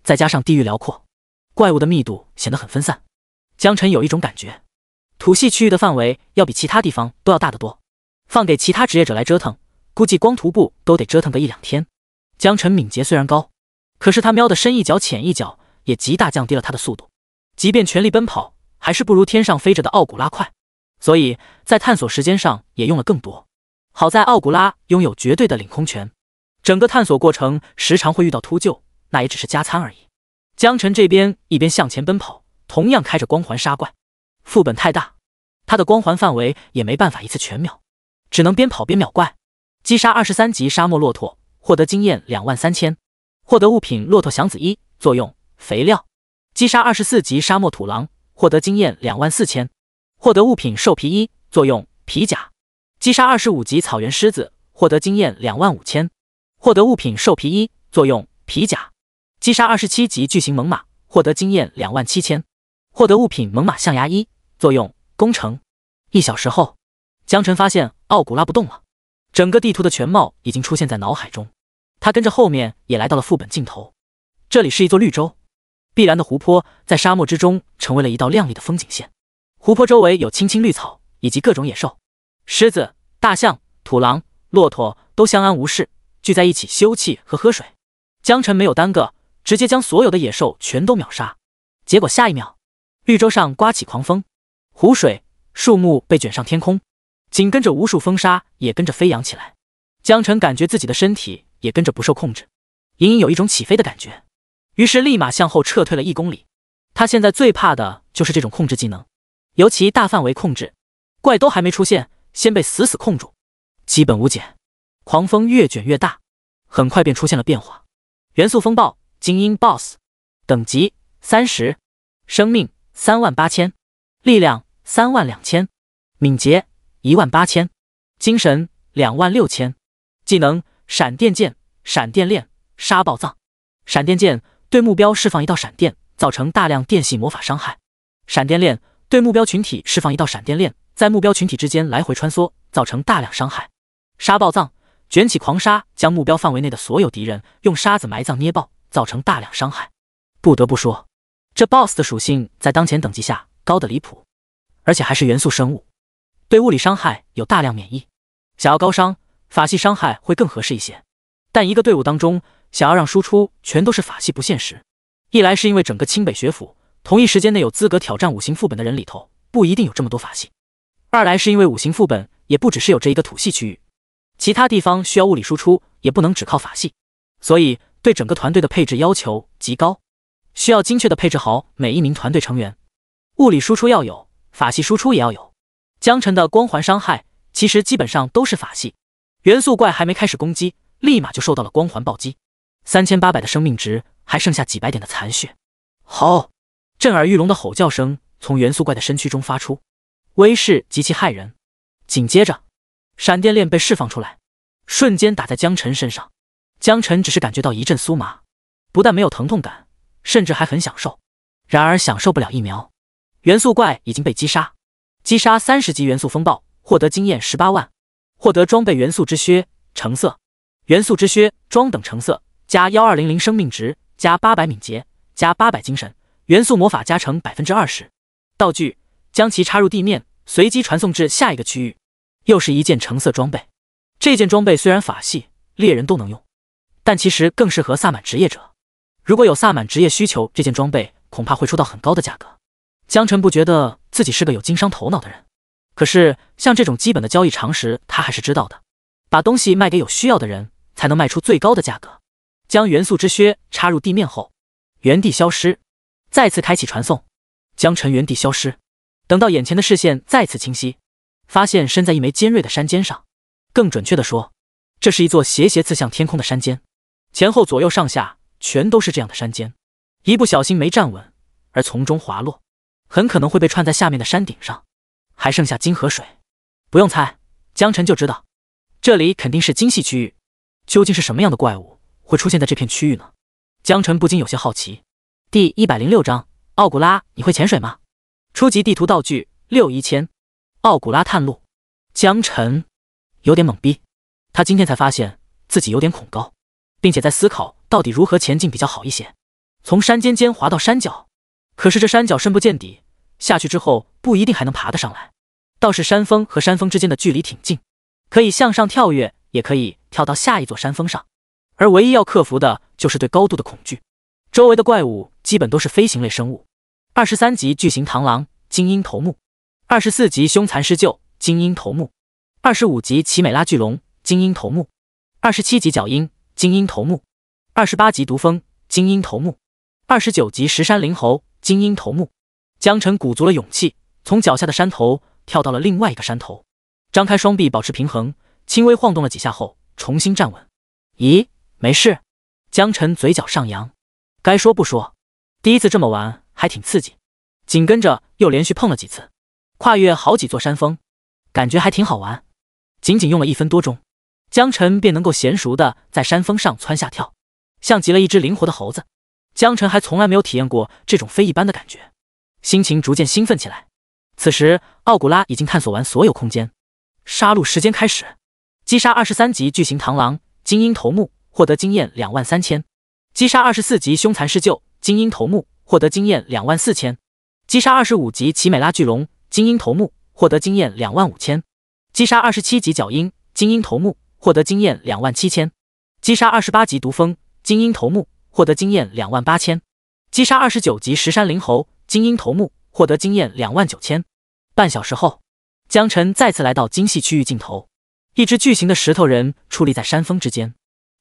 再加上地域辽阔，怪物的密度显得很分散。江晨有一种感觉，土系区域的范围要比其他地方都要大得多，放给其他职业者来折腾，估计光徒步都得折腾个1-2天。江晨敏捷虽然高，可是他瞄的深一脚浅一脚，也极大降低了他的速度，即便全力奔跑，还是不如天上飞着的奥古拉快，所以在探索时间上也用了更多。好在奥古拉拥有绝对的领空权，整个探索过程时常会遇到秃鹫，那也只是加餐而已。江晨这边一边向前奔跑，同样开着光环杀怪。副本太大，他的光环范围也没办法一次全秒，只能边跑边秒怪。击杀23级沙漠骆驼，获得经验23000，获得物品骆驼祥子1，作用肥料。击杀24级沙漠土狼，获得经验24000，获得物品兽皮1，作用皮甲。击杀25级草原狮子，获得经验25000，获得物品兽皮1，作用皮甲。击杀27级巨型猛犸，获得经验27000，获得物品猛犸象牙1，作用攻城。1小时后，江晨发现奥古拉不动了，整个地图的全貌已经出现在脑海中。他跟着后面也来到了副本尽头，这里是一座绿洲，碧蓝的湖泊在沙漠之中成为了一道亮丽的风景线。湖泊周围有青青绿草以及各种野兽，狮子、大象、土狼、骆驼都相安无事，聚在一起休憩和喝水。江晨没有耽搁，直接将所有的野兽全都秒杀。结果下一秒，绿洲上刮起狂风，湖水、树木被卷上天空，紧跟着无数风沙也跟着飞扬起来。江晨感觉自己的身体也跟着不受控制，隐隐有一种起飞的感觉，于是立马向后撤退了1公里。他现在最怕的就是这种控制技能，尤其大范围控制，怪都还没出现，先被死死控住，基本无解。狂风越卷越大，很快便出现了变化。元素风暴精英 BOSS， 等级30，生命38000，力量32000，敏捷18000，精神26000。技能闪电剑、闪电链、沙暴葬。闪电剑对目标释放一道闪电，造成大量电系魔法伤害。闪电链对目标群体释放一道闪电链，在目标群体之间来回穿梭，造成大量伤害。沙暴葬卷起狂沙，将目标范围内的所有敌人用沙子埋葬捏爆，造成大量伤害。不得不说，这 BOSS 的属性在当前等级下高得离谱，而且还是元素生物，对物理伤害有大量免疫。想要高伤，法系伤害会更合适一些，但一个队伍当中想要让输出全都是法系不现实。一来是因为整个清北学府同一时间内有资格挑战5行副本的人里头不一定有这么多法系，二来是因为5行副本也不只是有这一个土系区域，其他地方需要物理输出也不能只靠法系，所以对整个团队的配置要求极高，需要精确的配置好每一名团队成员，物理输出要有，法系输出也要有。江晨的光环伤害其实基本上都是法系，元素怪还没开始攻击，立马就受到了光环暴击，3800的生命值，还剩下几百点的残血。吼！震耳欲聋的吼叫声从元素怪的身躯中发出，威势极其骇人。紧接着，闪电链被释放出来，瞬间打在江晨身上。江晨只是感觉到一阵酥麻，不但没有疼痛感，甚至还很享受。然而享受不了1秒，元素怪已经被击杀。击杀30级元素风暴，获得经验18万，获得装备元素之靴，橙色。元素之靴装等橙色，加1200生命值，加800敏捷，加800精神，元素魔法加成 20%。道具：将其插入地面，随机传送至下一个区域。又是一件橙色装备。这件装备虽然法系、猎人都能用，但其实更适合萨满职业者。如果有萨满职业需求，这件装备恐怕会出到很高的价格。江晨不觉得自己是个有经商头脑的人，可是像这种基本的交易常识他还是知道的。把东西卖给有需要的人，才能卖出最高的价格。将元素之靴插入地面后，原地消失，再次开启传送。江晨原地消失，等到眼前的视线再次清晰，发现身在一枚尖锐的山尖上。更准确的说，这是一座斜斜刺向天空的山尖，前后左右上下全都是这样的山尖。一不小心没站稳，而从中滑落，很可能会被串在下面的山顶上。还剩下金河水，不用猜，江晨就知道，这里肯定是精细区域。究竟是什么样的怪物会出现在这片区域呢？江晨不禁有些好奇。第106章，奥古拉，你会潜水吗？初级地图道具61000，奥古拉探路。江晨有点懵逼，他今天才发现自己有点恐高，并且在思考到底如何前进比较好一些。从山尖尖滑到山脚，可是这山脚深不见底，下去之后不一定还能爬得上来。倒是山峰和山峰之间的距离挺近，可以向上跳跃，也可以跳到下一座山峰上。而唯一要克服的就是对高度的恐惧。周围的怪物基本都是飞行类生物。23级巨型螳螂，精英头目；24级凶残狮鹫，精英头目；25级奇美拉巨龙，精英头目；27级角鹰，精英头目；28级毒蜂，精英头目；29级石山灵猴，精英头目。江晨鼓足了勇气，从脚下的山头跳到了另外一个山头，张开双臂保持平衡，轻微晃动了几下后重新站稳。咦，没事。江晨嘴角上扬，该说不说，第一次这么玩还挺刺激。紧跟着又连续碰了几次，跨越好几座山峰，感觉还挺好玩。仅仅用了1分多钟，江晨便能够娴熟的在山峰上蹿下跳，像极了一只灵活的猴子。江晨还从来没有体验过这种非一般的感觉，心情逐渐兴奋起来。此时奥古拉已经探索完所有空间，杀戮时间开始。击杀23级巨型螳螂，精英头目，获得经验23000；击杀24级凶残狮鹫，精英头目，获得经验24000；击杀25级奇美拉巨龙，精英头目，获得经验25000；击杀27级角鹰，精英头目，获得经验27000；击杀28级毒蜂，精英头目，获得经验28000；击杀29级石山灵猴，精英头目，获得经验29000。半小时后，江晨再次来到精细区域尽头，一只巨型的石头人矗立在山峰之间，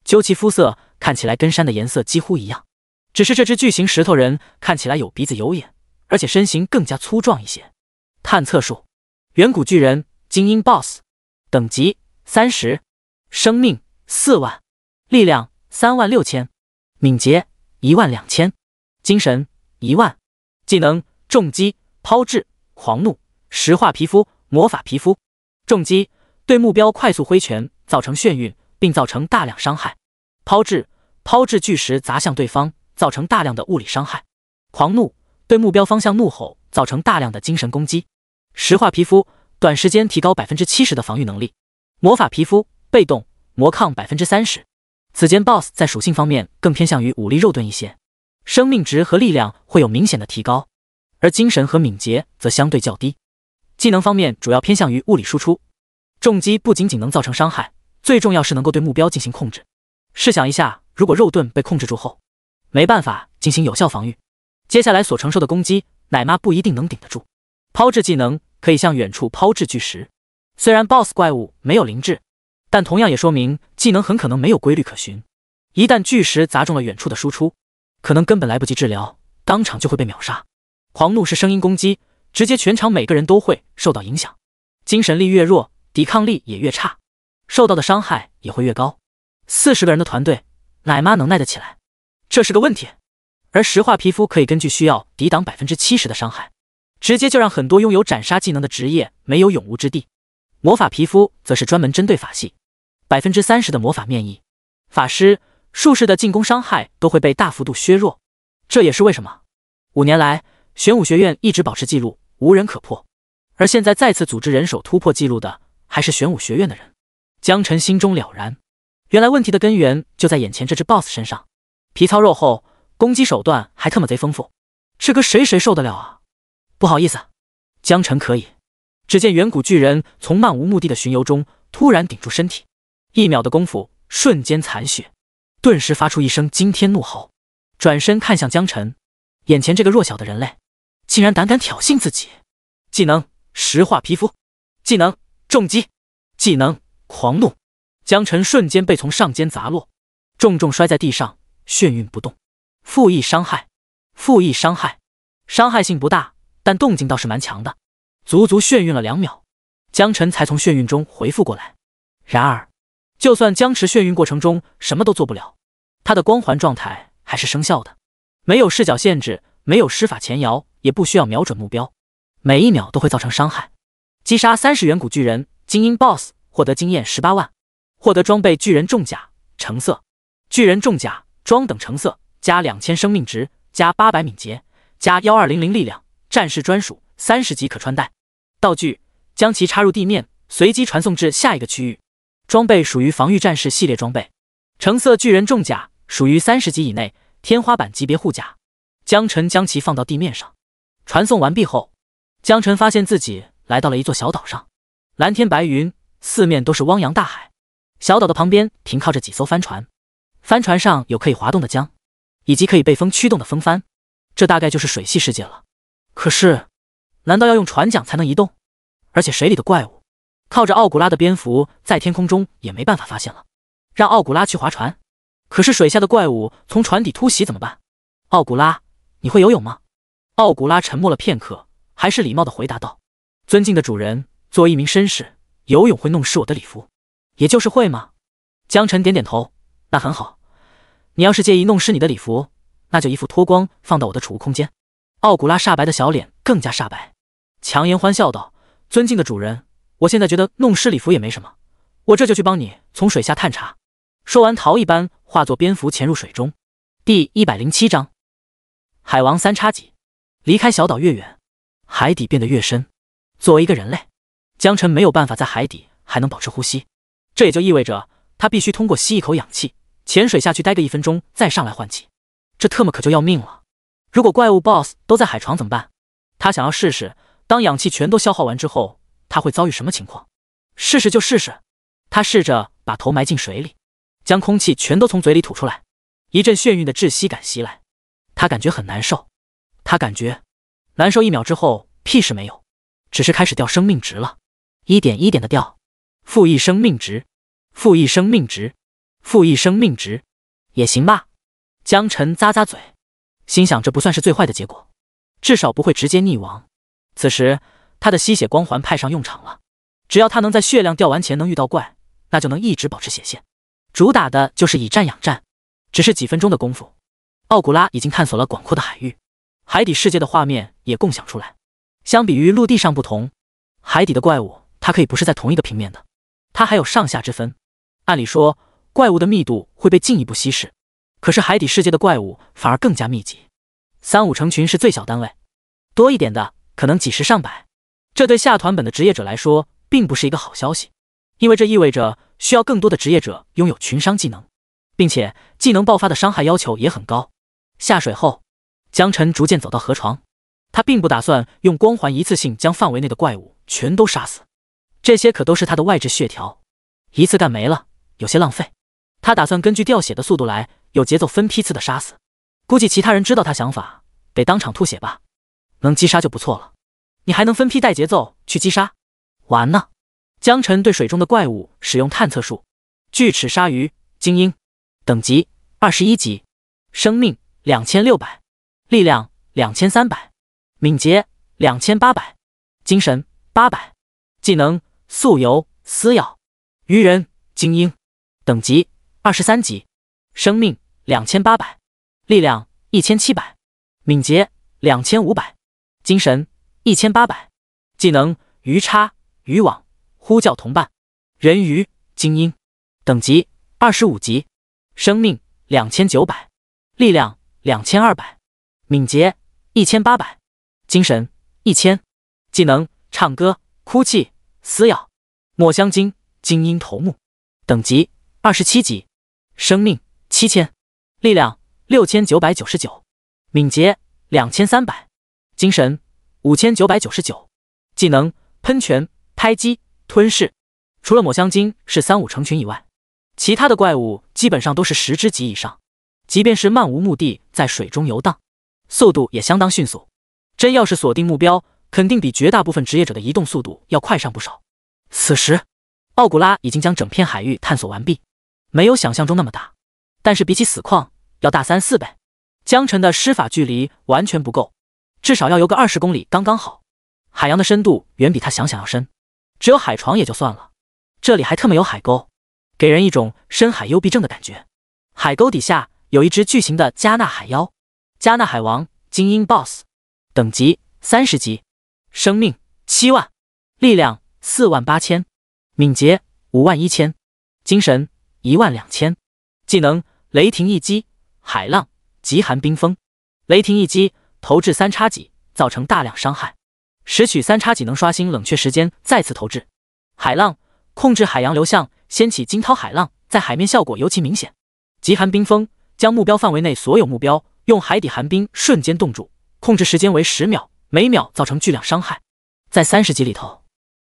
究其肤色看起来跟山的颜色几乎一样，只是这只巨型石头人看起来有鼻子有眼，而且身形更加粗壮一些。探测数：远古巨人，精英 BOSS， 等级30，生命4万，力量36000，敏捷12000，精神1万，技能重击、抛掷、狂怒、石化皮肤、魔法皮肤。重击，对目标快速挥拳，造成眩晕，并造成大量伤害。抛掷，抛掷巨石砸向对方，造成大量的物理伤害。狂怒，对目标方向怒吼，造成大量的精神攻击。石化皮肤，短时间提高 70% 的防御能力。魔法皮肤，被动，魔抗 30%。此间 BOSS 在属性方面更偏向于武力肉盾一些，生命值和力量会有明显的提高，而精神和敏捷则相对较低。技能方面主要偏向于物理输出。重击不仅仅能造成伤害，最重要是能够对目标进行控制。试想一下，如果肉盾被控制住后，没办法进行有效防御，接下来所承受的攻击，奶妈不一定能顶得住。抛掷技能可以向远处抛掷巨石，虽然 BOSS 怪物没有灵智，但同样也说明技能很可能没有规律可循。一旦巨石砸中了远处的输出，可能根本来不及治疗，当场就会被秒杀。狂怒是声音攻击，直接全场每个人都会受到影响。精神力越弱，抵抗力也越差，受到的伤害也会越高。40个人的团队，奶妈能耐得起来，这是个问题。而石化皮肤可以根据需要抵挡 70% 的伤害，直接就让很多拥有斩杀技能的职业没有永无之地。魔法皮肤则是专门针对法系， 30%的魔法面议，法师、术士的进攻伤害都会被大幅度削弱。这也是为什么5年来玄武学院一直保持纪录，无人可破。而现在再次组织人手突破纪录的，还是玄武学院的人。江晨心中了然，原来问题的根源就在眼前这只 BOSS 身上。皮糙肉厚，攻击手段还特么贼丰富，这个谁受得了啊？不好意思，江晨可以。只见远古巨人从漫无目的的巡游中突然顶住身体，1秒的功夫瞬间残血，顿时发出一声惊天怒吼，转身看向江晨。眼前这个弱小的人类竟然胆敢挑衅自己。技能石化皮肤，技能重击，技能狂怒。江晨瞬间被从上间砸落，重重摔在地上，眩晕不动。负1伤害，负1伤害，伤害性不大，但动静倒是蛮强的。足足眩晕了2秒，江晨才从眩晕中回复过来。然而就算僵持眩晕过程中什么都做不了，他的光环状态还是生效的，没有视角限制，没有施法前摇，也不需要瞄准目标，每1秒都会造成伤害。击杀30远古巨人精英 BOSS， 获得经验18万，获得装备巨人重甲橙色，巨人重甲装等橙色，加2000生命值，加800敏捷，加1200力量，战士专属，30级可穿戴。道具将其插入地面，随机传送至下一个区域。装备属于防御战士系列装备，橙色巨人重甲属于30级以内天花板级别护甲。江晨将其放到地面上，传送完毕后，江晨发现自己来到了一座小岛上，蓝天白云，四面都是汪洋大海。小岛的旁边停靠着几艘帆船，帆船上有可以滑动的桨，以及可以被风驱动的风帆，这大概就是水系世界了。可是难道要用船桨才能移动？而且水里的怪物靠着奥古拉的蝙蝠在天空中也没办法发现了，让奥古拉去划船。可是水下的怪物从船底突袭怎么办？奥古拉，你会游泳吗？奥古拉沉默了片刻，还是礼貌地回答道：尊敬的主人，作为一名绅士，游泳会弄湿我的礼服。也就是会吗？江晨点点头，那很好，你要是介意弄湿你的礼服，那就一副脱光放到我的储物空间。奥古拉煞白的小脸更加煞白，强颜欢笑道：尊敬的主人，我现在觉得弄湿礼服也没什么，我这就去帮你从水下探查。说完逃一般化作蝙蝠潜入水中。第107章海王3叉戟。离开小岛越远，海底变得越深。作为一个人类，江晨没有办法在海底还能保持呼吸，这也就意味着他必须通过吸一口氧气，潜水下去待个1分钟再上来换气，这特么可就要命了。如果怪物 BOSS 都在海床怎么办？他想要试试，当氧气全都消耗完之后，他会遭遇什么情况？试试就试试。他试着把头埋进水里，将空气全都从嘴里吐出来，一阵眩晕的窒息感袭来，他感觉很难受。他感觉难受1秒之后屁事没有，只是开始掉生命值了，一点一点的掉，负1生命值，负1生命值，负1生命值，也行吧。江晨咂咂嘴，心想这不算是最坏的结果，至少不会直接溺亡。此时他的吸血光环派上用场了，只要他能在血量掉完前能遇到怪，那就能一直保持血线。主打的就是以战养战，只是几分钟的功夫，奥古拉已经探索了广阔的海域，海底世界的画面也共享出来。相比于陆地上不同，海底的怪物它可以不是在同一个平面的，它还有上下之分。按理说怪物的密度会被进一步稀释，可是海底世界的怪物反而更加密集，3-5成群是最小单位，多一点的可能几十上百。这对下团本的职业者来说并不是一个好消息，因为这意味着需要更多的职业者拥有群伤技能，并且技能爆发的伤害要求也很高。下水后，江晨逐渐走到河床，他并不打算用光环一次性将范围内的怪物全都杀死，这些可都是他的外置血条，一次干没了有些浪费。他打算根据掉血的速度来，有节奏分批次的杀死。估计其他人知道他想法，得当场吐血吧。能击杀就不错了，你还能分批带节奏去击杀？完呢。江晨对水中的怪物使用探测术。巨齿鲨鱼精英，等级21级，生命2600，力量2300，敏捷2800，精神800，技能速游撕咬。鱼人精英，等级23级，生命2800，力量1700，敏捷2500，精神1800，技能鱼叉渔网呼叫同伴。人鱼精英，等级25级，生命2900，力量2200，敏捷1800，精神1000，技能唱歌、哭泣、撕咬、抹香鲸、精英头目，等级27级，生命7000，力量6999，敏捷2300，精神5999，技能喷泉、拍击、吞噬。除了抹香鲸是35成群以外，其他的怪物基本上都是10只级以上，即便是漫无目的在水中游荡，速度也相当迅速。真要是锁定目标，肯定比绝大部分职业者的移动速度要快上不少。此时，奥古拉已经将整片海域探索完毕，没有想象中那么大，但是比起死矿要大3、4倍。江辰的施法距离完全不够，至少要游个20公里刚刚好。海洋的深度远比他想要深，只有海床也就算了，这里还特么有海沟，给人一种深海幽闭症的感觉。海沟底下有一只巨型的加纳海妖，加纳海王精英 BOSS， 等级30级，生命7万，力量48000，敏捷51000，精神12000，技能雷霆一击、海浪、极寒冰封。雷霆一击投掷3叉戟，造成大量伤害，拾取3叉戟能刷新冷却时间，再次投掷。海浪控制海洋流向，掀起惊涛海浪，在海面效果尤其明显。极寒冰封将目标范围内所有目标用海底寒冰瞬间冻住，控制时间为10秒，每秒造成巨量伤害。在30级里头，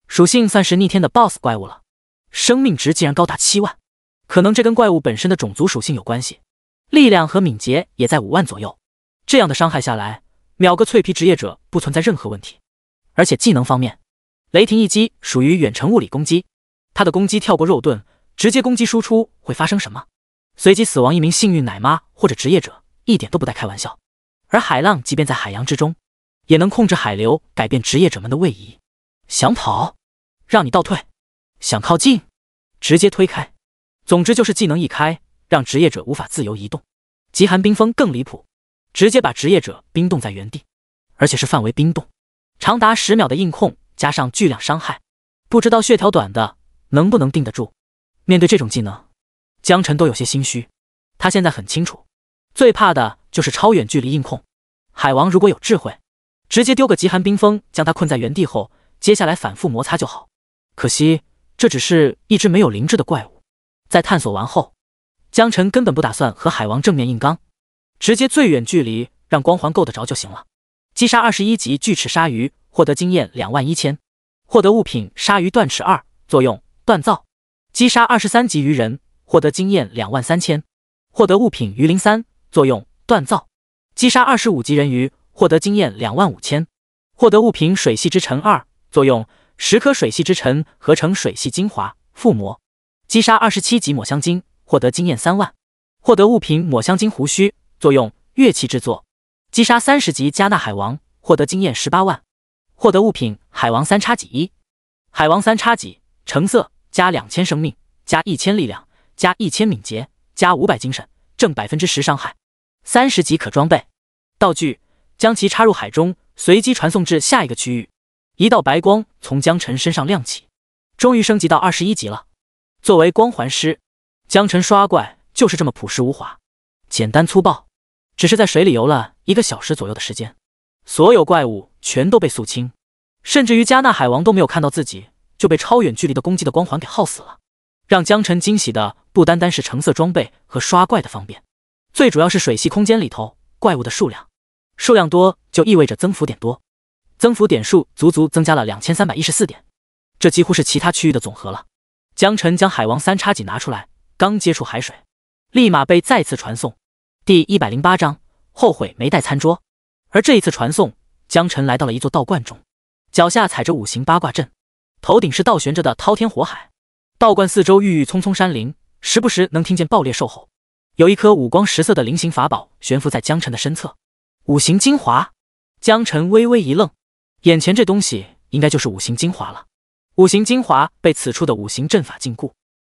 属性算是逆天的 BOSS 怪物了，生命值竟然高达7万，可能这跟怪物本身的种族属性有关系。力量和敏捷也在5万左右，这样的伤害下来，秒个脆皮职业者不存在任何问题。而且技能方面，雷霆一击属于远程物理攻击，他的攻击跳过肉盾，直接攻击输出会发生什么？随即死亡一名幸运奶妈或者职业者，一点都不带开玩笑。而海浪即便在海洋之中，也能控制海流改变职业者们的位移，想跑让你倒退，想靠近直接推开。总之就是技能一开，让职业者无法自由移动。极寒冰封更离谱，直接把职业者冰冻在原地，而且是范围冰冻，长达10秒的硬控加上巨量伤害，不知道血条短的能不能定得住。面对这种技能，江辰都有些心虚。他现在很清楚，最怕的就是超远距离硬控。海王如果有智慧，直接丢个极寒冰封将他困在原地后，接下来反复摩擦就好。可惜这只是一只没有灵智的怪物。在探索完后，江辰根本不打算和海王正面硬刚，直接最远距离让光环够得着就行了。击杀21级巨齿鲨鱼，获得经验21000，获得物品鲨鱼断齿2，作用锻造。击杀23级鱼人，获得经验23000，获得物品鱼鳞3，作用锻造。击杀25级人鱼，获得经验25000，获得物品水系之尘2，作用10颗水系之尘合成水系精华附魔。击杀27级抹香鲸，获得经验3万，获得物品抹香鲸胡须，作用乐器制作。击杀30级加纳海王，获得经验18万，获得物品海王3叉戟1。海王3叉戟橙色，加2000生命，加1000力量，加1000敏捷，加500精神，正10%伤害。30级可装备。道具：将其插入海中，随机传送至下一个区域。一道白光从江辰身上亮起，终于升级到21级了。作为光环师，江辰刷怪就是这么朴实无华，简单粗暴。只是在水里游了1个小时左右的时间，所有怪物全都被肃清，甚至于加纳海王都没有看到自己就被超远距离的攻击的光环给耗死了。让江辰惊喜的不单单是橙色装备和刷怪的方便，最主要是水系空间里头怪物的数量，数量多就意味着增幅点多，增幅点数足足增加了2314点，这几乎是其他区域的总和了。江辰将海王3叉戟拿出来，刚接触海水，立马被再次传送。第108章，后悔没带餐桌。而这一次传送，江辰来到了一座道观中，脚下踩着5行八卦阵，头顶是倒悬着的滔天火海。道观四周郁郁葱葱山林，时不时能听见爆裂兽吼。有一颗五光十色的菱形法宝悬浮在江辰的身侧，5行精华。江辰微微一愣，眼前这东西应该就是5行精华了。5行精华被此处的5行阵法禁锢，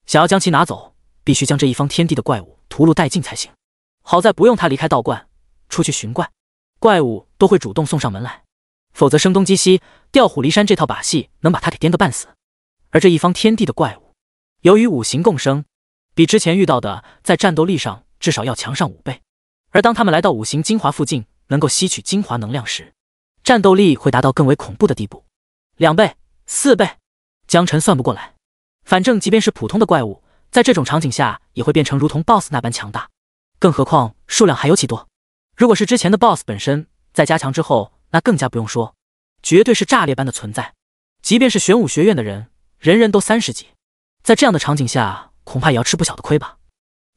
想要将其拿走，必须将这一方天地的怪物屠戮殆尽才行。好在不用他离开道观出去寻怪，怪物都会主动送上门来，否则声东击西、调虎离山这套把戏能把他给颠个半死。而这一方天地的怪物，由于5行共生，比之前遇到的在战斗力上至少要强上5倍。而当他们来到五行精华附近，能够吸取精华能量时，战斗力会达到更为恐怖的地步，2倍、4倍，江晨算不过来。反正即便是普通的怪物，在这种场景下也会变成如同 BOSS 那般强大，更何况数量还尤其多。如果是之前的 BOSS 本身，在加强之后，那更加不用说，绝对是炸裂般的存在。即便是玄武学院的人，人人都30级，在这样的场景下，恐怕也要吃不小的亏吧。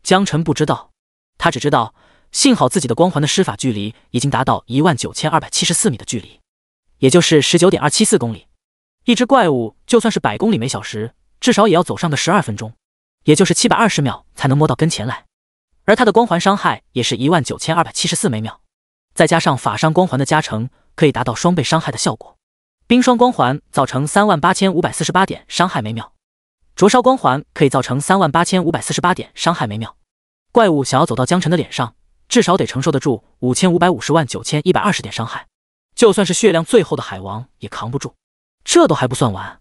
江晨不知道，他只知道，幸好自己的光环的施法距离已经达到19274米的距离，也就是 19.274 公里。一只怪物就算是100公里每小时，至少也要走上个12分钟，也就是720秒才能摸到跟前来。而他的光环伤害也是19274每秒，再加上法伤光环的加成，可以达到双倍伤害的效果。冰霜光环造成38548点伤害每秒，灼烧光环可以造成38548点伤害每秒。怪物想要走到江晨的脸上，至少得承受得住55059120点伤害，就算是血量最后的海王也扛不住。这都还不算完，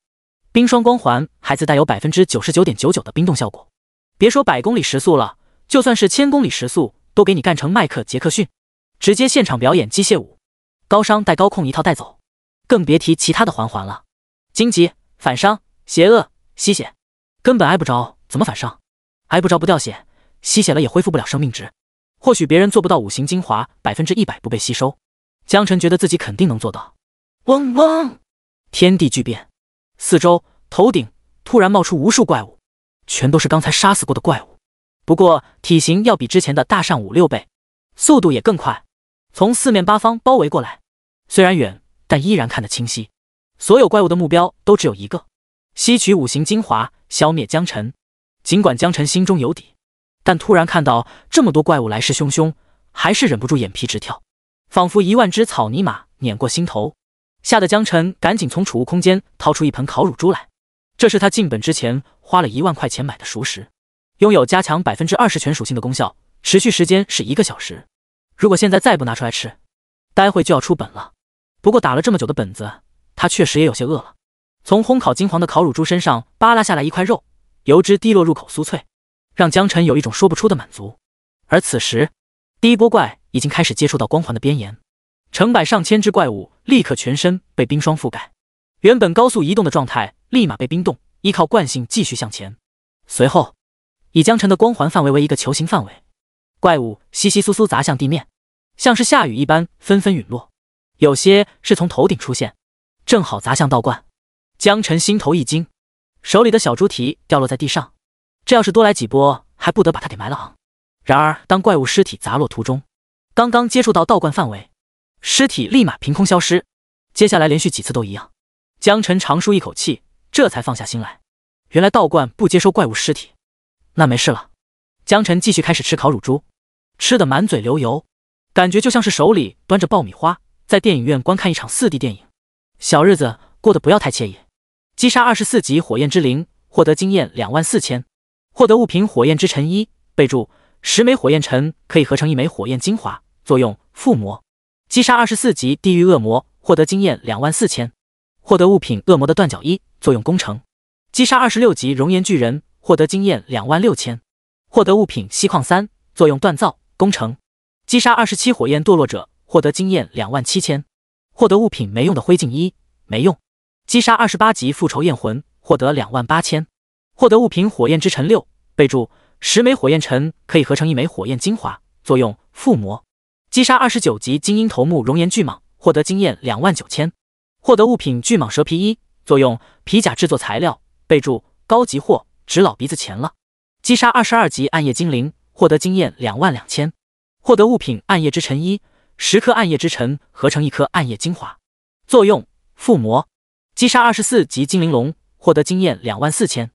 冰霜光环还自带有 99.99% 的冰冻效果，别说100公里时速了，就算是1000公里时速都给你干成迈克杰克逊，直接现场表演机械舞，高伤带高控一套带走，更别提其他的环了。荆棘、反伤、邪恶、吸血，根本挨不着，怎么反伤？挨不着不掉血，吸血了也恢复不了生命值。或许别人做不到五行精华100%不被吸收，江晨觉得自己肯定能做到。嗡嗡，天地巨变，四周头顶突然冒出无数怪物，全都是刚才杀死过的怪物，不过体型要比之前的大上5-6倍，速度也更快，从四面八方包围过来。虽然远，但依然看得清晰。所有怪物的目标都只有一个，吸取五行精华，消灭江晨。尽管江晨心中有底，但突然看到这么多怪物来势汹汹，还是忍不住眼皮直跳，仿佛10000只草泥马碾过心头。吓得江晨赶紧从储物空间掏出一盆烤乳猪来，这是他进本之前花了1万块钱买的熟食，拥有加强20%全属性的功效，持续时间是1个小时。如果现在再不拿出来吃，待会就要出本了。不过打了这么久的本子，他确实也有些饿了。从烘烤金黄的烤乳猪身上扒拉下来一块肉，油脂滴落入口酥脆，让江晨有一种说不出的满足。而此时，第一波怪已经开始接触到光环的边沿，成百上千只怪物立刻全身被冰霜覆盖，原本高速移动的状态立马被冰冻，依靠惯性继续向前。随后，以江晨的光环范围为一个球形范围，怪物窸窸窣窣砸向地面，像是下雨一般纷纷陨落，有些是从头顶出现，正好砸向道观。江晨心头一惊，手里的小猪蹄掉落在地上，这要是多来几波，还不得把他给埋了昂。然而当怪物尸体砸落途中，刚刚接触到道观范围，尸体立马凭空消失，接下来连续几次都一样。江晨长舒一口气，这才放下心来，原来道观不接收怪物尸体，那没事了。江晨继续开始吃烤乳猪，吃得满嘴流油，感觉就像是手里端着爆米花，在电影院观看一场4D 电影，小日子过得不要太惬意。击杀24级火焰之灵，获得经验24000，获得物品火焰之尘1，备注10枚火焰尘可以合成1枚火焰精华，作用附魔。击杀24级地狱恶魔，获得经验24000，获得物品恶魔的断脚1，作用攻城。击杀26级熔岩巨人，获得经验26000，获得物品锡矿3，作用锻造攻城。击杀27火焰堕落者，获得经验27000，获得物品没用的灰烬1，没用。击杀28级复仇焰魂，获得28000，获得物品火焰之尘6，备注10枚火焰尘可以合成1枚火焰精华，作用附魔。击杀29级精英头目熔岩巨蟒，获得经验29000，获得物品巨蟒蛇皮1，作用皮甲制作材料，备注高级货，值老鼻子钱了。击杀22级暗夜精灵，获得经验22000，获得物品暗夜之尘1，10颗暗夜之尘合成1颗暗夜精华，作用附魔。击杀24级精灵龙，获得经验24000，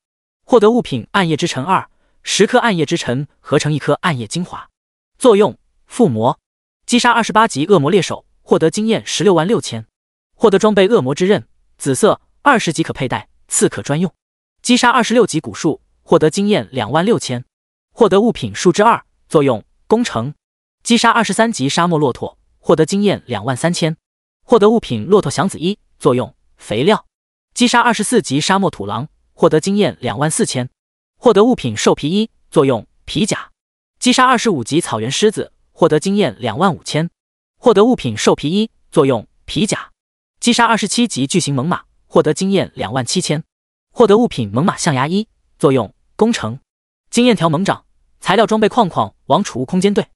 获得物品暗夜之尘2，10颗暗夜之尘合成1颗暗夜精华，作用附魔。击杀28级恶魔猎手，获得经验166000，获得装备恶魔之刃，紫色，20级可佩戴，刺客专用。击杀26级古树，获得经验26000，获得物品树枝2，作用攻城。击杀23级沙漠骆驼，获得经验23000，获得物品骆驼祥子1，作用肥料。击杀24级沙漠土狼，获得经验24000，获得物品兽皮1，作用皮甲。击杀25级草原狮子，获得经验25000，获得物品兽皮1，作用皮甲。击杀27级巨型猛犸，获得经验27000，获得物品猛犸象牙1，作用工程。经验条猛长，材料装备矿矿王储物空间队。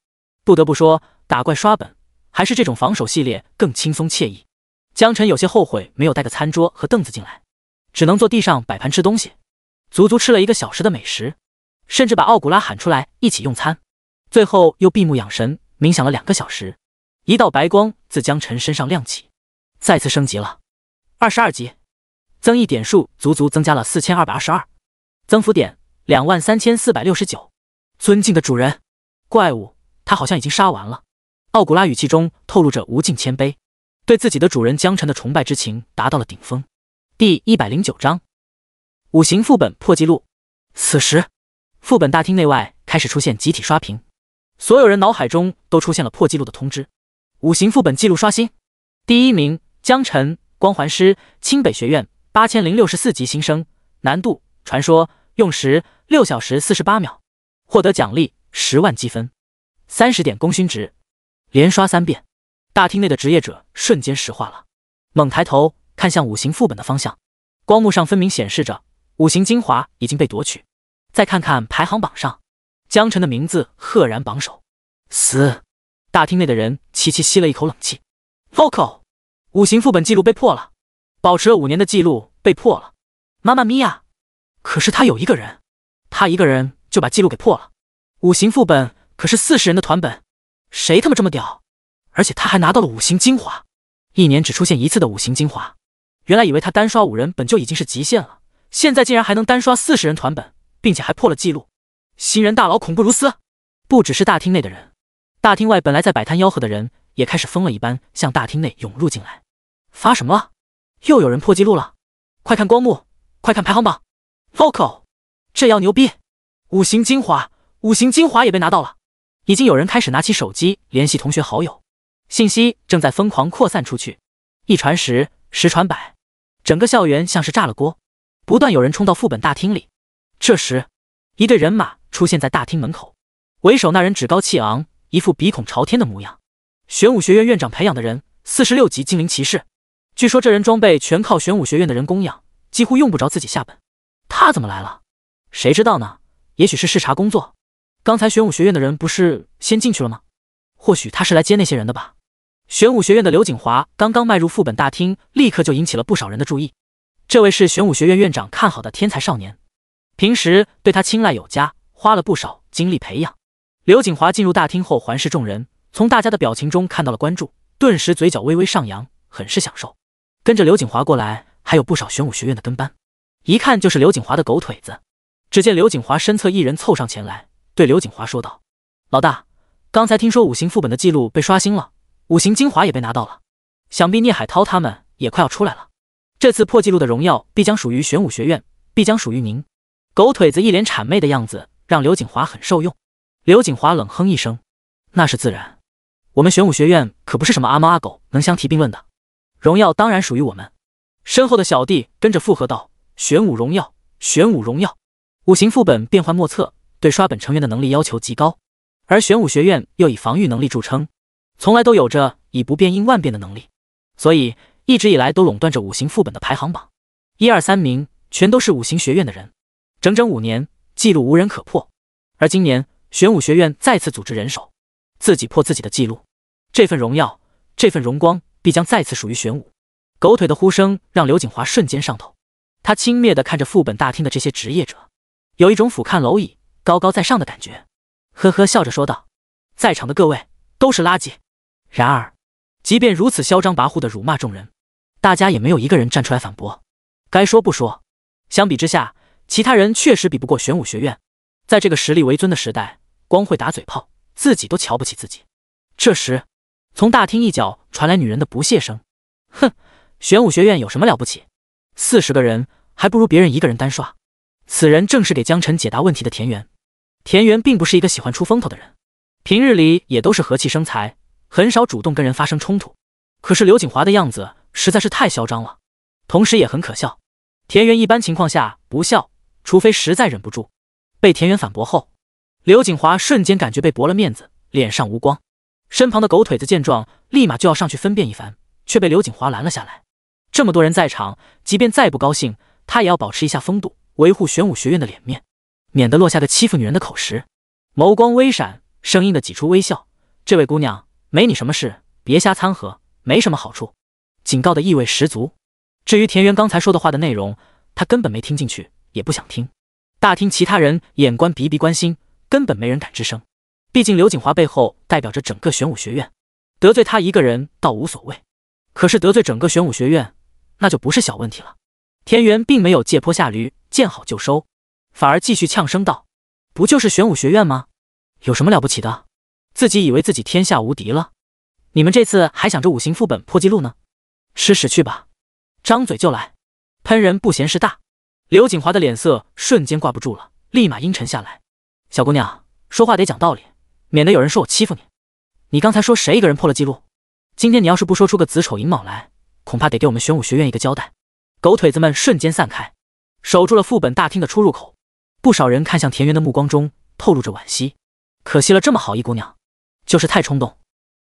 不得不说，打怪刷本还是这种防守系列更轻松惬意。江晨有些后悔没有带个餐桌和凳子进来，只能坐地上摆盘吃东西，足足吃了1个小时的美食，甚至把奥古拉喊出来一起用餐，最后又闭目养神冥想了2个小时。一道白光自江晨身上亮起，再次升级了22级，增益点数足足增加了4222，增幅点23469。尊敬的主人，怪物他好像已经杀完了。奥古拉语气中透露着无尽谦卑，对自己的主人江晨的崇拜之情达到了顶峰。第109章五行副本破纪录。此时副本大厅内外开始出现集体刷屏，所有人脑海中都出现了破纪录的通知。五行副本纪录刷新，第1名江晨，光环师，清北学院8064级新生，难度传说，用时6小时48秒，获得奖励10万积分，30点功勋值，连刷3遍。大厅内的职业者瞬间石化了，猛抬头看向五行副本的方向，光幕上分明显示着五行精华已经被夺取。再看看排行榜上，江晨的名字赫然榜首。死！大厅内的人齐齐吸了一口冷气。Vocal， 五行副本记录被破了，保持了5年的记录被破了。妈妈咪呀！可是他有一个人，他一个人就把记录给破了。五行副本可是40人的团本，谁他妈这么屌？而且他还拿到了五行精华，1年只出现1次的五行精华。原来以为他单刷5人本就已经是极限了，现在竟然还能单刷40人团本，并且还破了记录。新人大佬恐怖如斯！不只是大厅内的人，大厅外本来在摆摊吆喝的人也开始疯了一般向大厅内涌入进来。发什么了？又有人破纪录了！快看光幕，快看排行榜 ！Vocal， 这要牛逼！五行精华，五行精华也被拿到了！已经有人开始拿起手机联系同学好友，信息正在疯狂扩散出去，一传十，十传百，整个校园像是炸了锅，不断有人冲到副本大厅里。这时，一队人马出现在大厅门口，为首那人趾高气昂，一副鼻孔朝天的模样。玄武学院院长培养的人，46级精灵骑士。据说这人装备全靠玄武学院的人供养，几乎用不着自己下本。他怎么来了？谁知道呢？也许是视察工作。刚才玄武学院的人不是先进去了吗？或许他是来接那些人的吧。玄武学院的刘景华刚刚迈入副本大厅，立刻就引起了不少人的注意。这位是玄武学院院长看好的天才少年，平时对他青睐有加，花了不少精力培养。刘景华进入大厅后环视众人，从大家的表情中看到了关注，顿时嘴角微微上扬，很是享受。跟着刘景华过来还有不少玄武学院的跟班，一看就是刘景华的狗腿子。只见刘景华身侧一人凑上前来，对刘景华说道：老大，刚才听说五行副本的记录被刷新了，五行精华也被拿到了，想必聂海涛他们也快要出来了。这次破纪录的荣耀必将属于玄武学院，必将属于您。狗腿子一脸谄媚的样子让刘景华很受用。刘景华冷哼一声，那是自然，我们玄武学院可不是什么阿猫阿狗能相提并论的，荣耀当然属于我们。身后的小弟跟着附和道：玄武荣耀，玄武荣耀。五行副本变幻莫测，对刷本成员的能力要求极高，而玄武学院又以防御能力著称，从来都有着以不变应万变的能力，所以一直以来都垄断着五行副本的排行榜，1、2、3名全都是五行学院的人，整整5年，纪录无人可破。而今年玄武学院再次组织人手，自己破自己的纪录，这份荣耀，这份荣光必将再次属于玄武。狗腿的呼声让刘景华瞬间上头，他轻蔑地看着副本大厅的这些职业者，有一种俯瞰蝼蚁，高高在上的感觉，呵呵笑着说道：在场的各位都是垃圾。然而即便如此嚣张跋扈地辱骂众人，大家也没有一个人站出来反驳。该说不说，相比之下，其他人确实比不过玄武学院。在这个实力为尊的时代，光会打嘴炮，自己都瞧不起自己。这时，从大厅一角传来女人的不屑声：哼，玄武学院有什么了不起？40个人还不如别人一个人单刷。此人正是给江晨解答问题的田园。田园并不是一个喜欢出风头的人，平日里也都是和气生财，很少主动跟人发生冲突。可是刘景华的样子实在是太嚣张了，同时也很可笑。田园一般情况下不笑，除非实在忍不住。被田园反驳后，刘景华瞬间感觉被驳了面子，脸上无光。身旁的狗腿子见状，立马就要上去分辨一番，却被刘景华拦了下来。这么多人在场，即便再不高兴，他也要保持一下风度，维护玄武学院的脸面，免得落下个欺负女人的口实。眸光微闪，生硬的挤出微笑：“这位姑娘，没你什么事，别瞎掺和，没什么好处。”警告的意味十足。至于田园刚才说的话的内容，他根本没听进去，也不想听。大厅其他人眼观鼻鼻关心，根本没人敢吱声。毕竟刘景华背后代表着整个玄武学院，得罪他一个人倒无所谓，可是得罪整个玄武学院，那就不是小问题了。田园并没有借坡下驴，见好就收，反而继续呛声道：“不就是玄武学院吗？有什么了不起的？自己以为自己天下无敌了？你们这次还想着五行副本破纪录呢？吃屎去吧！张嘴就来，喷人不嫌事大。”刘景华的脸色瞬间挂不住了，立马阴沉下来：“小姑娘，说话得讲道理，免得有人说我欺负你。你刚才说谁一个人破了纪录？今天你要是不说出个子丑寅卯来，恐怕得给我们玄武学院一个交代。”狗腿子们瞬间散开，守住了副本大厅的出入口。不少人看向田园的目光中透露着惋惜，可惜了这么好一姑娘，就是太冲动。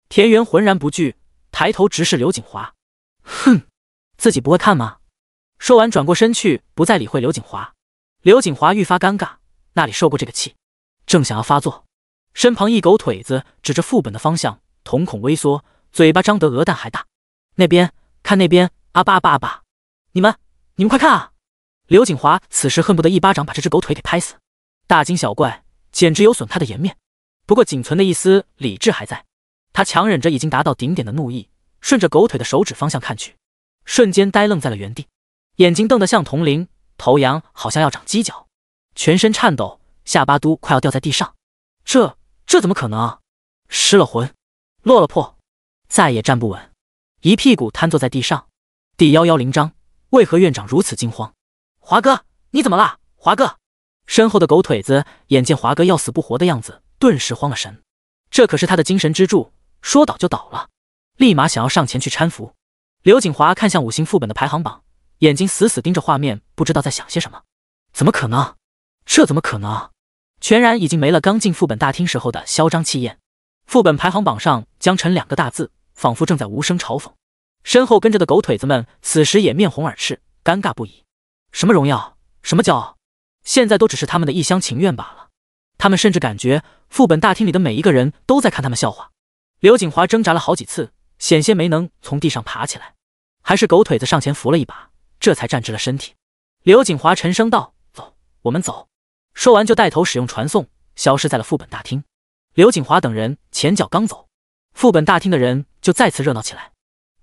田园浑然不惧，抬头直视刘景华：“哼，自己不会看吗？”说完转过身去，不再理会刘景华。刘景华愈发尴尬，那里受过这个气，正想要发作，身旁一狗腿子指着副本的方向，瞳孔微缩，嘴巴张得鹅蛋还大：“那边，看那边，阿爸阿爸阿爸！你们快看啊！”刘景华此时恨不得一巴掌把这只狗腿给拍死，大惊小怪，简直有损他的颜面。不过仅存的一丝理智还在，他强忍着已经达到顶点的怒意，顺着狗腿的手指方向看去，瞬间呆愣在了原地，眼睛瞪得像铜铃，头扬好像要长犄角，全身颤抖，下巴都快要掉在地上。这怎么可能啊？失了魂，落了魄，再也站不稳，一屁股瘫坐在地上。第110章，为何院长如此惊慌？华哥，你怎么了？华哥！身后的狗腿子眼见华哥要死不活的样子，顿时慌了神。这可是他的精神支柱，说倒就倒了，立马想要上前去搀扶。刘景华看向五行副本的排行榜，眼睛死死盯着画面，不知道在想些什么。怎么可能？这怎么可能？全然已经没了刚进副本大厅时候的嚣张气焰。副本排行榜上江辰2个大字，仿佛正在无声嘲讽。身后跟着的狗腿子们此时也面红耳赤，尴尬不已。什么荣耀，什么骄傲，现在都只是他们的一厢情愿罢了。他们甚至感觉副本大厅里的每一个人都在看他们笑话。刘景华挣扎了好几次，险些没能从地上爬起来，还是狗腿子上前扶了一把，这才站直了身体。刘景华沉声道：“走，我们走。”说完就带头使用传送，消失在了副本大厅。刘景华等人前脚刚走，副本大厅的人就再次热闹起来。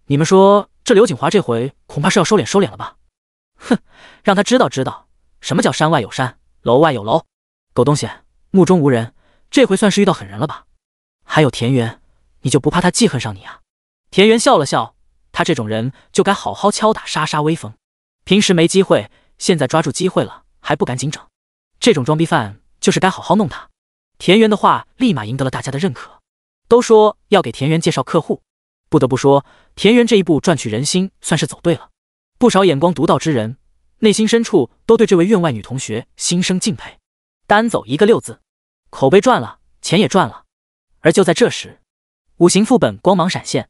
你们说这刘景华这回恐怕是要收敛了吧？哼，让他知道什么叫山外有山，楼外有楼。狗东西，目中无人，这回算是遇到狠人了吧？还有田园，你就不怕他记恨上你啊？田园笑了笑，他这种人就该好好敲打莎莎威风。平时没机会，现在抓住机会了，还不赶紧整？这种装逼犯就是该好好弄他。田园的话立马赢得了大家的认可，都说要给田园介绍客户。不得不说，田园这一步赚取人心算是走对了。不少眼光独到之人，内心深处都对这位院外女同学心生敬佩。单走一个6字，口碑赚了，钱也赚了。而就在这时，五行副本光芒闪现，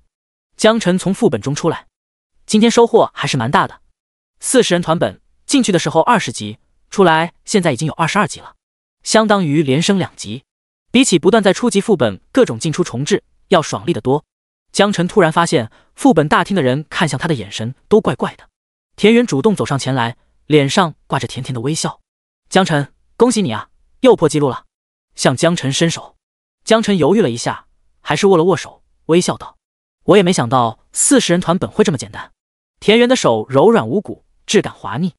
江辰从副本中出来。今天收获还是蛮大的，40人团本，进去的时候20级，出来现在已经有22级了，相当于连升2级，比起不断在初级副本各种进出重置要爽利得多。江辰突然发现副本大厅的人看向他的眼神都怪怪的。田园主动走上前来，脸上挂着甜甜的微笑：“江辰，恭喜你啊，又破纪录了。”向江辰伸手。江辰犹豫了一下，还是握了握手，微笑道：“我也没想到40人团本会这么简单。”田园的手柔软无骨，质感滑腻。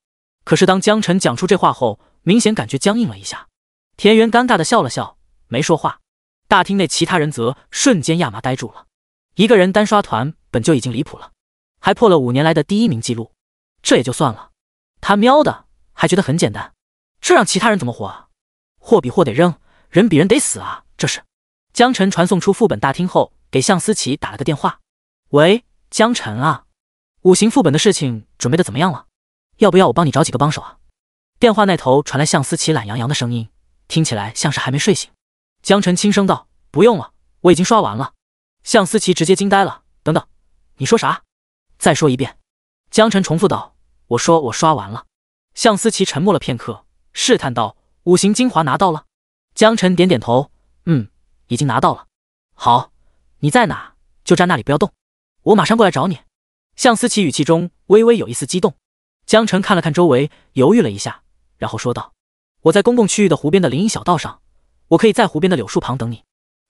可是当江辰讲出这话后，明显感觉僵硬了一下。田园尴尬的笑了笑，没说话。大厅内其他人则瞬间亚麻呆住了。一个人单刷团本就已经离谱了，还破了5年来的第1名记录。这也就算了，他喵的还觉得很简单，这让其他人怎么活啊？货比货得扔，人比人得死啊！这是。江辰传送出副本大厅后，给向思琪打了个电话：“喂，江辰啊，五行副本的事情准备的怎么样了？要不要我帮你找几个帮手啊？”电话那头传来向思琪懒洋洋的声音，听起来像是还没睡醒。江晨轻声道：“不用了，我已经刷完了。”向思琪直接惊呆了：“等等，你说啥？再说一遍。”江晨重复道：“我说我刷完了。”向思琪沉默了片刻，试探道：“五行精华拿到了？”江晨点点头：“已经拿到了。”“好，你在哪？就站那里不要动，我马上过来找你。”向思琪语气中微微有一丝激动。江晨看了看周围，犹豫了一下，然后说道：“我在公共区域的湖边的林荫小道上，我可以在湖边的柳树旁等你。”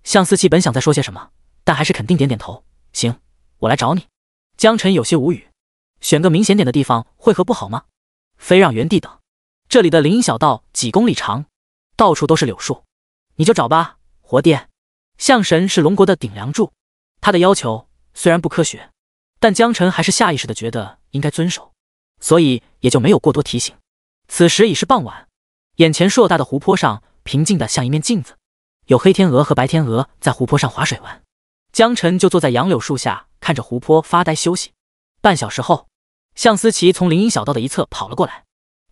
向思琪本想再说些什么，但还是肯定点点头：“行，我来找你。”江晨有些无语，选个明显点的地方会合不好吗？非让原地等。这里的林荫小道几公里长，到处都是柳树，你就找吧，活爹。象神是龙国的顶梁柱，他的要求虽然不科学，但江晨还是下意识地觉得应该遵守，所以也就没有过多提醒。此时已是傍晚，眼前硕大的湖泊上平静的像一面镜子，有黑天鹅和白天鹅在湖泊上划水玩。江晨就坐在杨柳树下，看着湖泊发呆休息。半小时后，向思琪从林荫小道的一侧跑了过来，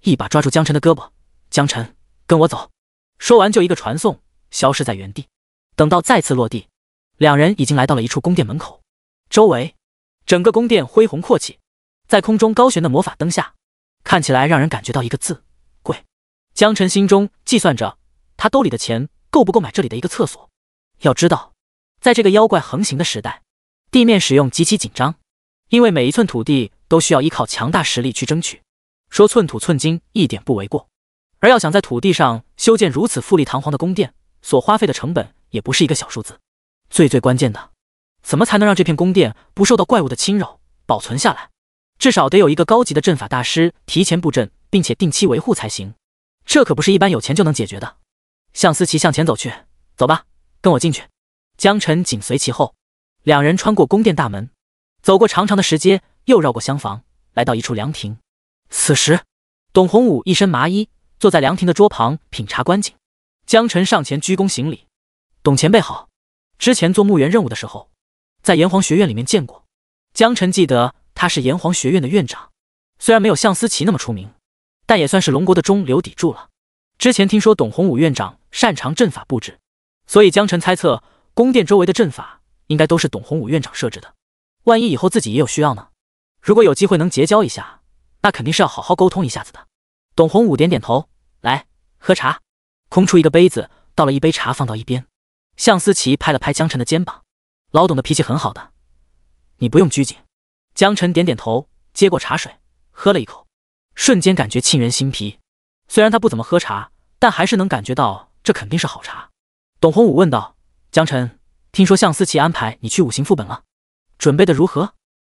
一把抓住江晨的胳膊：“江晨，跟我走。”说完就一个传送，消失在原地。等到再次落地，两人已经来到了一处宫殿门口。周围整个宫殿恢宏阔气，在空中高悬的魔法灯下，看起来让人感觉到一个字：贵。江晨心中计算着，他兜里的钱够不够买这里的一个厕所。要知道，在这个妖怪横行的时代，地面使用极其紧张，因为每一寸土地都需要依靠强大实力去争取，说寸土寸金一点不为过。而要想在土地上修建如此富丽堂皇的宫殿，所花费的成本也不是一个小数字。最关键的，怎么才能让这片宫殿不受到怪物的侵扰，保存下来？至少得有一个高级的阵法大师提前布阵，并且定期维护才行。这可不是一般有钱就能解决的。向思琪向前走去：“走吧，跟我进去。”江晨紧随其后，两人穿过宫殿大门，走过长长的石阶，又绕过厢房，来到一处凉亭。此时，董洪武一身麻衣，坐在凉亭的桌旁品茶观景。江晨上前鞠躬行礼：“董前辈好，之前做墓园任务的时候，在炎黄学院里面见过。”江晨记得他是炎黄学院的院长，虽然没有向思琪那么出名，但也算是龙国的中流砥柱了。之前听说董洪武院长擅长阵法布置，所以江晨猜测宫殿周围的阵法应该都是董洪武院长设置的。万一以后自己也有需要呢？如果有机会能结交一下，那肯定是要好好沟通一下子的。董洪武点点头：“来，喝茶。”空出一个杯子，倒了一杯茶放到一边。向思琪拍了拍江晨的肩膀：“老董的脾气很好的，你不用拘谨。”江晨点点头，接过茶水，喝了一口，瞬间感觉沁人心脾。虽然他不怎么喝茶，但还是能感觉到这肯定是好茶。董洪武问道：“江晨，听说向思琪安排你去五行副本了，准备的如何？”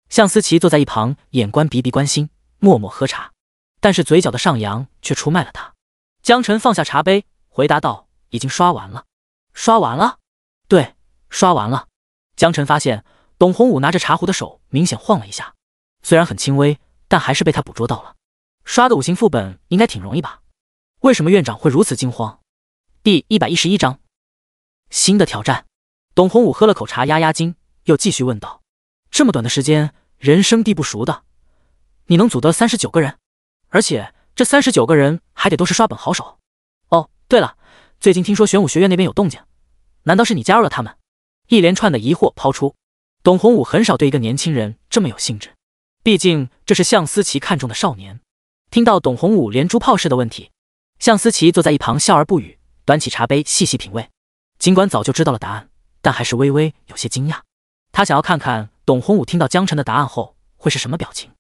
向思琪坐在一旁，眼观鼻鼻关心，默默喝茶，但是嘴角的上扬却出卖了他。江晨放下茶杯，回答道：“已经刷完了。”“刷完了？”“对，刷完了。”江晨发现董洪武拿着茶壶的手明显晃了一下，虽然很轻微，但还是被他捕捉到了。刷个五行副本应该挺容易吧？为什么院长会如此惊慌？第111章，新的挑战。董洪武喝了口茶压压惊，又继续问道：“这么短的时间，人生地不熟的，你能组得39个人？而且这39个人还得都是刷本好手。哦，对了，最近听说玄武学院那边有动静，难道是你加入了他们？”一连串的疑惑抛出。董洪武很少对一个年轻人这么有兴致，毕竟这是向思琪看中的少年。听到董洪武连珠炮似的问题，向思琪坐在一旁笑而不语，端起茶杯细细品味。尽管早就知道了答案，但还是微微有些惊讶。他想要看看董洪武听到江晨的答案后会是什么表情。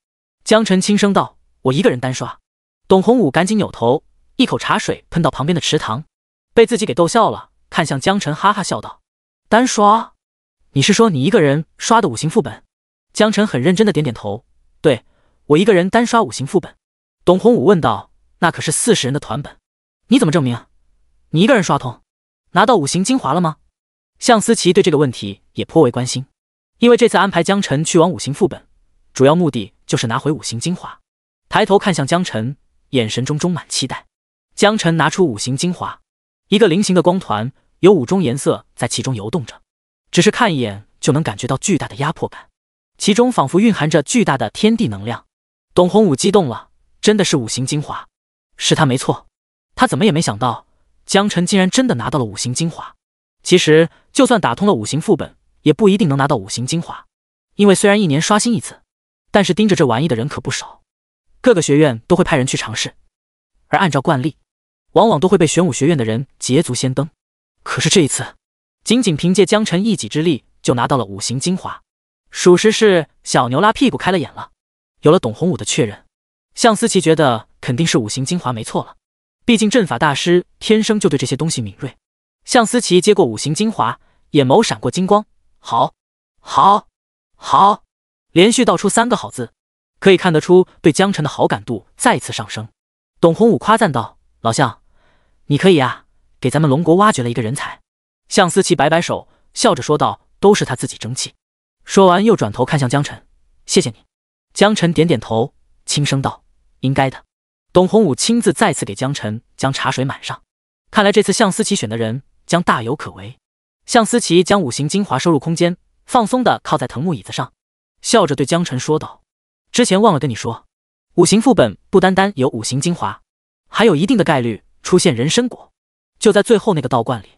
江晨轻声道：“我一个人单刷。”董洪武赶紧扭头，一口茶水喷到旁边的池塘，被自己给逗笑了，看向江晨哈哈笑道：“单刷？你是说你一个人刷的五行副本？”江晨很认真的点点头：“对，我一个人单刷五行副本。”董洪武问道：“那可是40人的团本，你怎么证明？你一个人刷通？拿到五行精华了吗？”向思琪对这个问题也颇为关心，因为这次安排江晨去往五行副本，主要目的就是拿回五行精华。抬头看向江晨，眼神中充满期待。江晨拿出五行精华，一个菱形的光团，有5种颜色在其中游动着，只是看一眼就能感觉到巨大的压迫感，其中仿佛蕴含着巨大的天地能量。董洪武激动了，真的是五行精华，是他没错。他怎么也没想到江晨竟然真的拿到了五行精华。其实就算打通了5行副本，也不一定能拿到5行精华，因为虽然1年刷新一次，但是盯着这玩意的人可不少，各个学院都会派人去尝试，而按照惯例，往往都会被玄武学院的人捷足先登。可是这一次，仅仅凭借江辰一己之力就拿到了5行精华，属实是小牛拉屁股开了眼了。有了董洪武的确认，向思琪觉得肯定是5行精华没错了，毕竟阵法大师天生就对这些东西敏锐。向思琪接过5行精华，眼眸闪过金光，好，好，好，连续道出3个好字，可以看得出对江辰的好感度再次上升。董洪武夸赞道：“老向，你可以啊，给咱们龙国挖掘了一个人才。”向思琪摆摆手，笑着说道：“都是他自己争气。”说完又转头看向江辰：“谢谢你。”江辰点点头，轻声道：“应该的。”董洪武亲自再次给江辰将茶水满上，看来这次向思琪选的人将大有可为。向思琪将5行精华收入空间，放松地靠在藤木椅子上，笑着对江辰说道：“之前忘了跟你说，5行副本不单单有5行精华，还有一定的概率出现人参果，就在最后那个道观里。”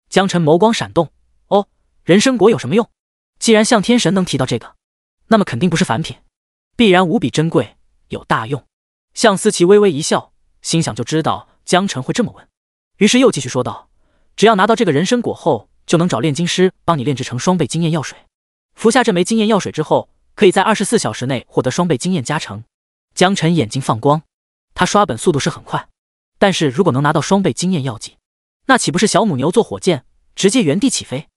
江辰眸光闪动，哦，人参果有什么用？既然向天神能提到这个，那么肯定不是凡品，必然无比珍贵，有大用。向思琪微微一笑，心想就知道江辰会这么问，于是又继续说道：“只要拿到这个人参果后，就能找炼金师帮你炼制成双倍经验药水。服下这枚经验药水之后，可以在24小时内获得双倍经验加成。”江辰眼睛放光，他刷本速度是很快，但是如果能拿到双倍经验药剂，那岂不是小母牛坐火箭直接原地起飞？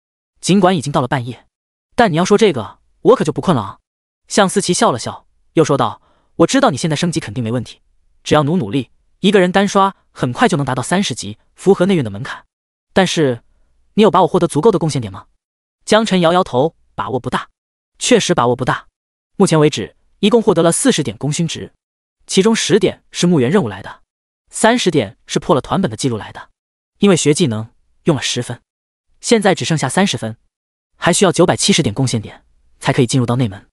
尽管已经到了半夜，但你要说这个，我可就不困了啊。向思琪笑了笑，又说道：“我知道你现在升级肯定没问题，只要努力，一个人单刷很快就能达到30级，符合内院的门槛。但是你有把握获得足够的贡献点吗？”江辰摇摇头，把握不大，确实把握不大。目前为止，一共获得了40点功勋值，其中10点是墓园任务来的，30点是破了团本的记录来的。因为学技能用了10分，现在只剩下30分，还需要970点贡献点才可以进入到内门。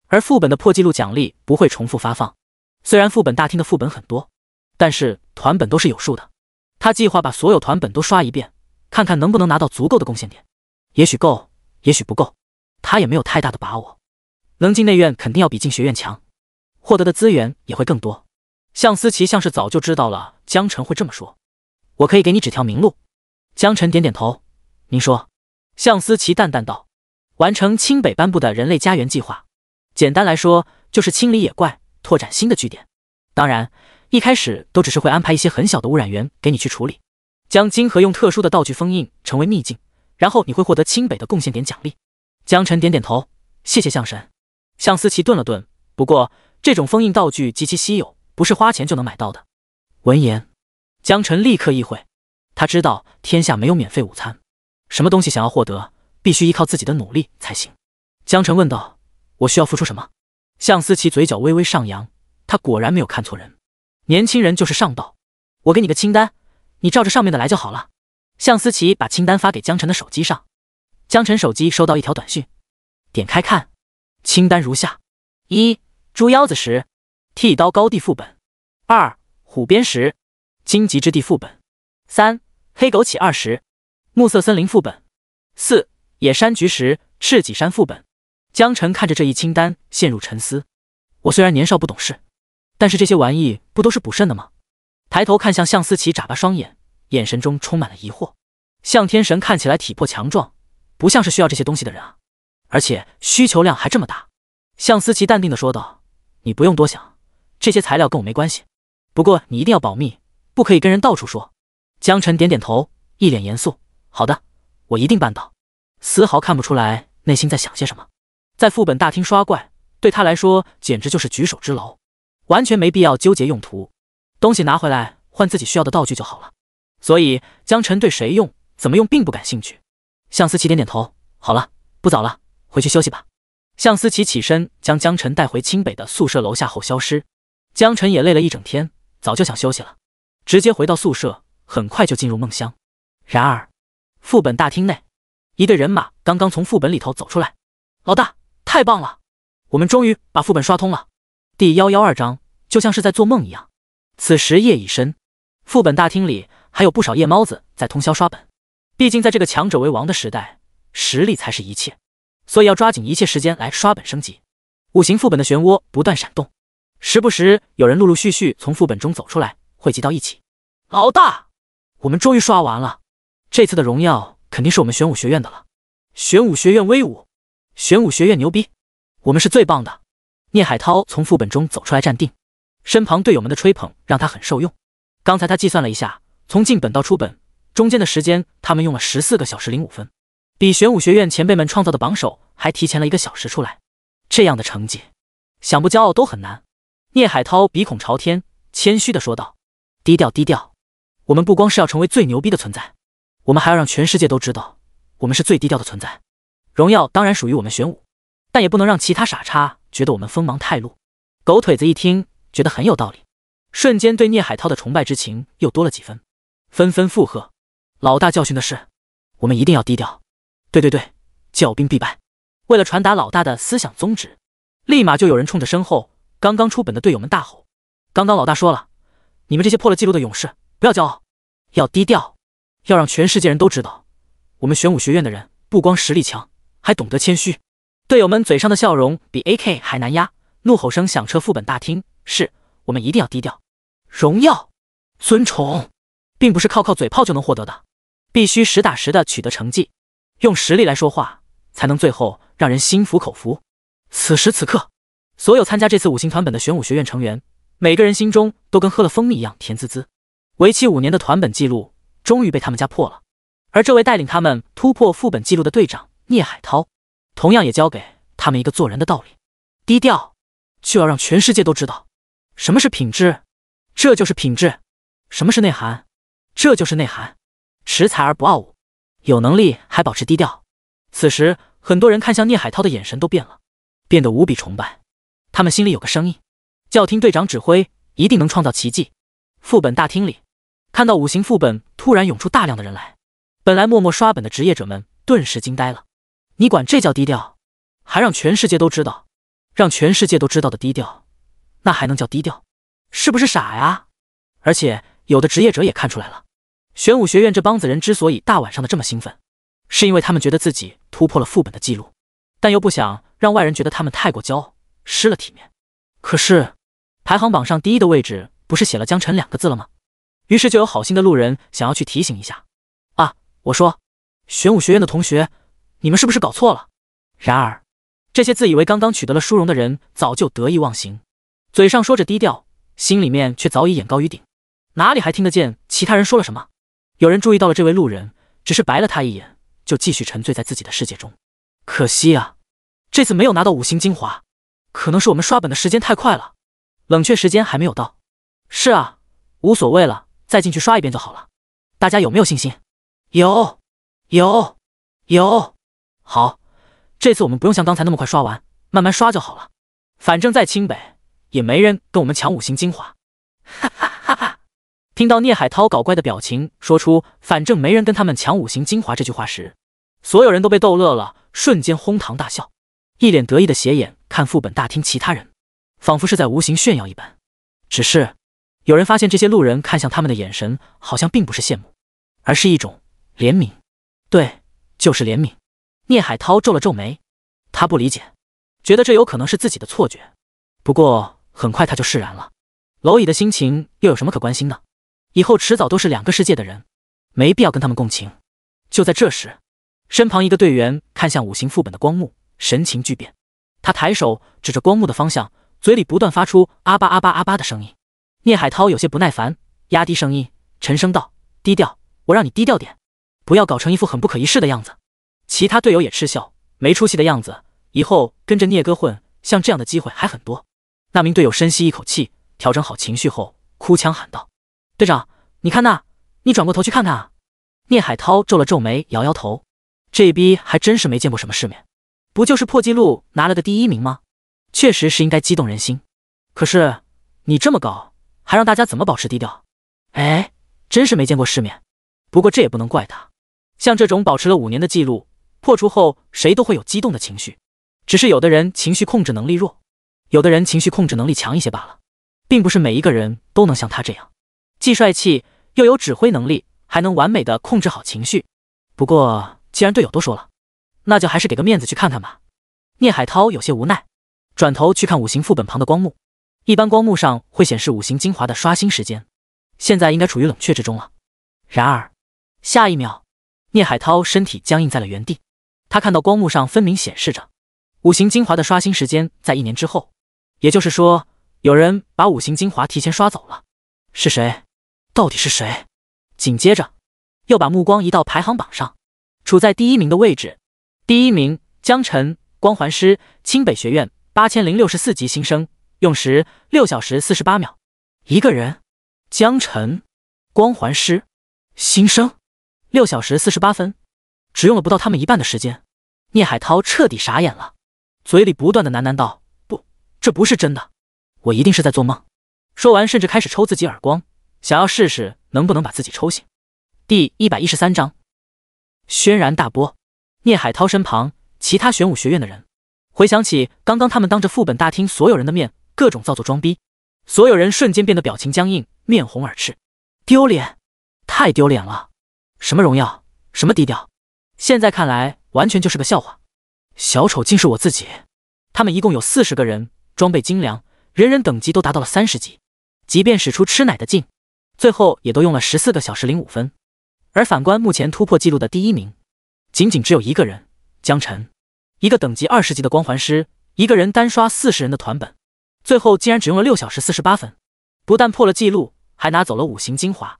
而副本的破纪录奖励不会重复发放，虽然副本大厅的副本很多，但是团本都是有数的。他计划把所有团本都刷一遍，看看能不能拿到足够的贡献点，也许够，也许不够，他也没有太大的把握。能进内院肯定要比进学院强，获得的资源也会更多。向思琪像是早就知道了江辰会这么说，我可以给你指条明路。江辰点点头，您说。向思琪淡淡道：“完成清北颁布的人类家园计划，简单来说就是清理野怪，拓展新的据点。当然，一开始都只是会安排一些很小的污染源给你去处理，将金河用特殊的道具封印成为秘境，然后你会获得清北的贡献点奖励。”江辰点点头，谢谢向神。向思琪顿了顿，不过这种封印道具极其稀有，不是花钱就能买到的。闻言，江辰立刻意会，他知道天下没有免费午餐，什么东西想要获得，必须依靠自己的努力才行。江辰问道：“我需要付出什么？”向思琪嘴角微微上扬，他果然没有看错人，年轻人就是上道。我给你个清单，你照着上面的来就好了。向思琪把清单发给江辰的手机上，江辰手机收到一条短讯，点开看，清单如下：1. 猪腰子石，剃刀高地副本；2. 虎鞭石，荆棘之地副本；3. 黑枸杞2石，暮色森林副本；4. 野山菊石，赤脊山副本。江辰看着这一清单，陷入沉思。我虽然年少不懂事，但是这些玩意不都是补肾的吗？抬头看向向思琪，眨巴双眼，眼神中充满了疑惑。向天神看起来体魄强壮，不像是需要这些东西的人啊，而且需求量还这么大。向思琪淡定地说道：“你不用多想，这些材料跟我没关系，不过你一定要保密，不可以跟人到处说。”江辰点点头，一脸严肃：“好的，我一定办到。”丝毫看不出来内心在想些什么。在副本大厅刷怪，对他来说简直就是举手之劳，完全没必要纠结用途，东西拿回来换自己需要的道具就好了。所以江辰对谁用、怎么用并不感兴趣。向思琪点点头：“好了，不早了，回去休息吧。”向思琪起身将江辰带回清北的宿舍楼下后消失。江辰也累了一整天，早就想休息了，直接回到宿舍，很快就进入梦乡。然而副本大厅内，一队人马刚刚从副本里头走出来。“老大，太棒了，我们终于把副本刷通了。”第112章就像是在做梦一样。此时夜已深，副本大厅里还有不少夜猫子在通宵刷本。毕竟在这个强者为王的时代，实力才是一切，所以要抓紧一切时间来刷本升级。五行副本的漩涡不断闪动，时不时有人陆陆续续从副本中走出来，汇集到一起。老大，我们终于刷完了，这次的荣耀肯定是我们玄武学院的了。玄武学院威武，玄武学院牛逼，我们是最棒的。聂海涛从副本中走出来站定，身旁队友们的吹捧让他很受用。刚才他计算了一下，从进本到出本中间的时间，他们用了14个小时05分，比玄武学院前辈们创造的榜首还提前了1个小时出来。这样的成绩，想不骄傲都很难。聂海涛鼻孔朝天，谦虚地说道：“低调低调，我们不光是要成为最牛逼的存在，我们还要让全世界都知道，我们是最低调的存在。荣耀当然属于我们玄武，但也不能让其他傻叉觉得我们锋芒太露。”狗腿子一听，觉得很有道理，瞬间对聂海涛的崇拜之情又多了几分，纷纷附和。老大教训的是，我们一定要低调。对对对，骄兵必败。为了传达老大的思想宗旨，立马就有人冲着身后刚刚出本的队友们大吼：“刚刚老大说了，你们这些破了记录的勇士，不要骄傲，要低调，要让全世界人都知道，我们玄武学院的人不光实力强，还懂得谦虚。”队友们嘴上的笑容比 AK 还难压，怒吼声响彻副本大厅。是，我们一定要低调。荣耀、尊崇，并不是靠嘴炮就能获得的，必须实打实的取得成绩，用实力来说话，才能最后让人心服口服。此时此刻，所有参加这次五行团本的玄武学院成员，每个人心中都跟喝了蜂蜜一样甜滋滋。为期5年的团本记录终于被他们家破了，而这位带领他们突破副本记录的队长聂海涛，同样也教给他们一个做人的道理：低调，就要让全世界都知道什么是品质，这就是品质；什么是内涵，这就是内涵。持才而不傲物，有能力还保持低调。此时，很多人看向聂海涛的眼神都变了，变得无比崇拜。他们心里有个声音，叫听队长指挥，一定能创造奇迹。副本大厅里，看到五行副本突然涌出大量的人来，本来默默刷本的职业者们顿时惊呆了。你管这叫低调？还让全世界都知道？让全世界都知道的低调，那还能叫低调？是不是傻呀？而且有的职业者也看出来了，玄武学院这帮子人之所以大晚上的这么兴奋，是因为他们觉得自己突破了副本的记录，但又不想让外人觉得他们太过骄傲，失了体面。可是排行榜上第一的位置不是写了江辰2个字了吗？于是就有好心的路人想要去提醒一下。啊，我说，玄武学院的同学，你们是不是搞错了？然而，这些自以为刚刚取得了殊荣的人早就得意忘形，嘴上说着低调，心里面却早已眼高于顶，哪里还听得见其他人说了什么？有人注意到了这位路人，只是白了他一眼，就继续沉醉在自己的世界中。可惜啊，这次没有拿到5星精华，可能是我们刷本的时间太快了，冷却时间还没有到。是啊，无所谓了，再进去刷一遍就好了。大家有没有信心？有。好，这次我们不用像刚才那么快刷完，慢慢刷就好了。反正在清北也没人跟我们抢5星精华。哈哈哈哈！听到聂海涛搞怪的表情说出“反正没人跟他们抢5星精华”这句话时，所有人都被逗乐了，瞬间哄堂大笑，一脸得意的斜眼看副本大厅其他人，仿佛是在无形炫耀一般。只是有人发现，这些路人看向他们的眼神好像并不是羡慕，而是一种怜悯。对，就是怜悯。聂海涛皱了皱眉，他不理解，觉得这有可能是自己的错觉。不过很快他就释然了，蝼蚁的心情又有什么可关心的？以后迟早都是2个世界的人，没必要跟他们共情。就在这时，身旁一个队员看向5行副本的光幕，神情巨变。他抬手指着光幕的方向，嘴里不断发出阿巴阿巴阿巴的声音。聂海涛有些不耐烦，压低声音，沉声道：“低调，我让你低调点，不要搞成一副很不可一世的样子。”其他队友也嗤笑，没出息的样子，以后跟着聂哥混，像这样的机会还很多。那名队友深吸一口气，调整好情绪后，哭腔喊道：“队长，你看那，你转过头去看看啊！”聂海涛皱了皱眉，摇摇头，这逼还真是没见过什么世面，不就是破纪录拿了个第1名吗？确实是应该激动人心。可是你这么搞，还让大家怎么保持低调？哎，真是没见过世面。不过这也不能怪他，像这种保持了5年的记录，破除后谁都会有激动的情绪，只是有的人情绪控制能力弱，有的人情绪控制能力强一些罢了，并不是每一个人都能像他这样，既帅气又有指挥能力，还能完美的控制好情绪。不过既然队友都说了，那就还是给个面子去看看吧。聂海涛有些无奈，转头去看五行副本旁的光幕。一般光幕上会显示五行精华的刷新时间，现在应该处于冷却之中了。然而下一秒，聂海涛身体僵硬在了原地。他看到光幕上分明显示着五行精华的刷新时间在1年之后，也就是说，有人把五行精华提前刷走了。是谁？到底是谁？紧接着又把目光移到排行榜上，处在第1名的位置。第1名江晨，光环师，清北学院8064级新生，用时6小时48秒。一个人，江晨，光环师，新生，6小时48分，只用了不到他们一半的时间。聂海涛彻底傻眼了，嘴里不断的喃喃道：“不，这不是真的，我一定是在做梦。”说完，甚至开始抽自己耳光，想要试试能不能把自己抽醒。第113章，轩然大波。聂海涛身旁其他玄武学院的人回想起刚刚他们当着副本大厅所有人的面各种造作装逼，所有人瞬间变得表情僵硬，面红耳赤。丢脸，太丢脸了！什么荣耀，什么低调，现在看来完全就是个笑话。小丑竟是我自己。他们一共有40个人，装备精良，人人等级都达到了30级，即便使出吃奶的劲，最后也都用了14个小时05分。而反观目前突破纪录的第1名，仅仅只有一个人，江晨，一个等级20级的光环师，一个人单刷40人的团本，最后竟然只用了6小时48分，不但破了纪录，还拿走了五行精华。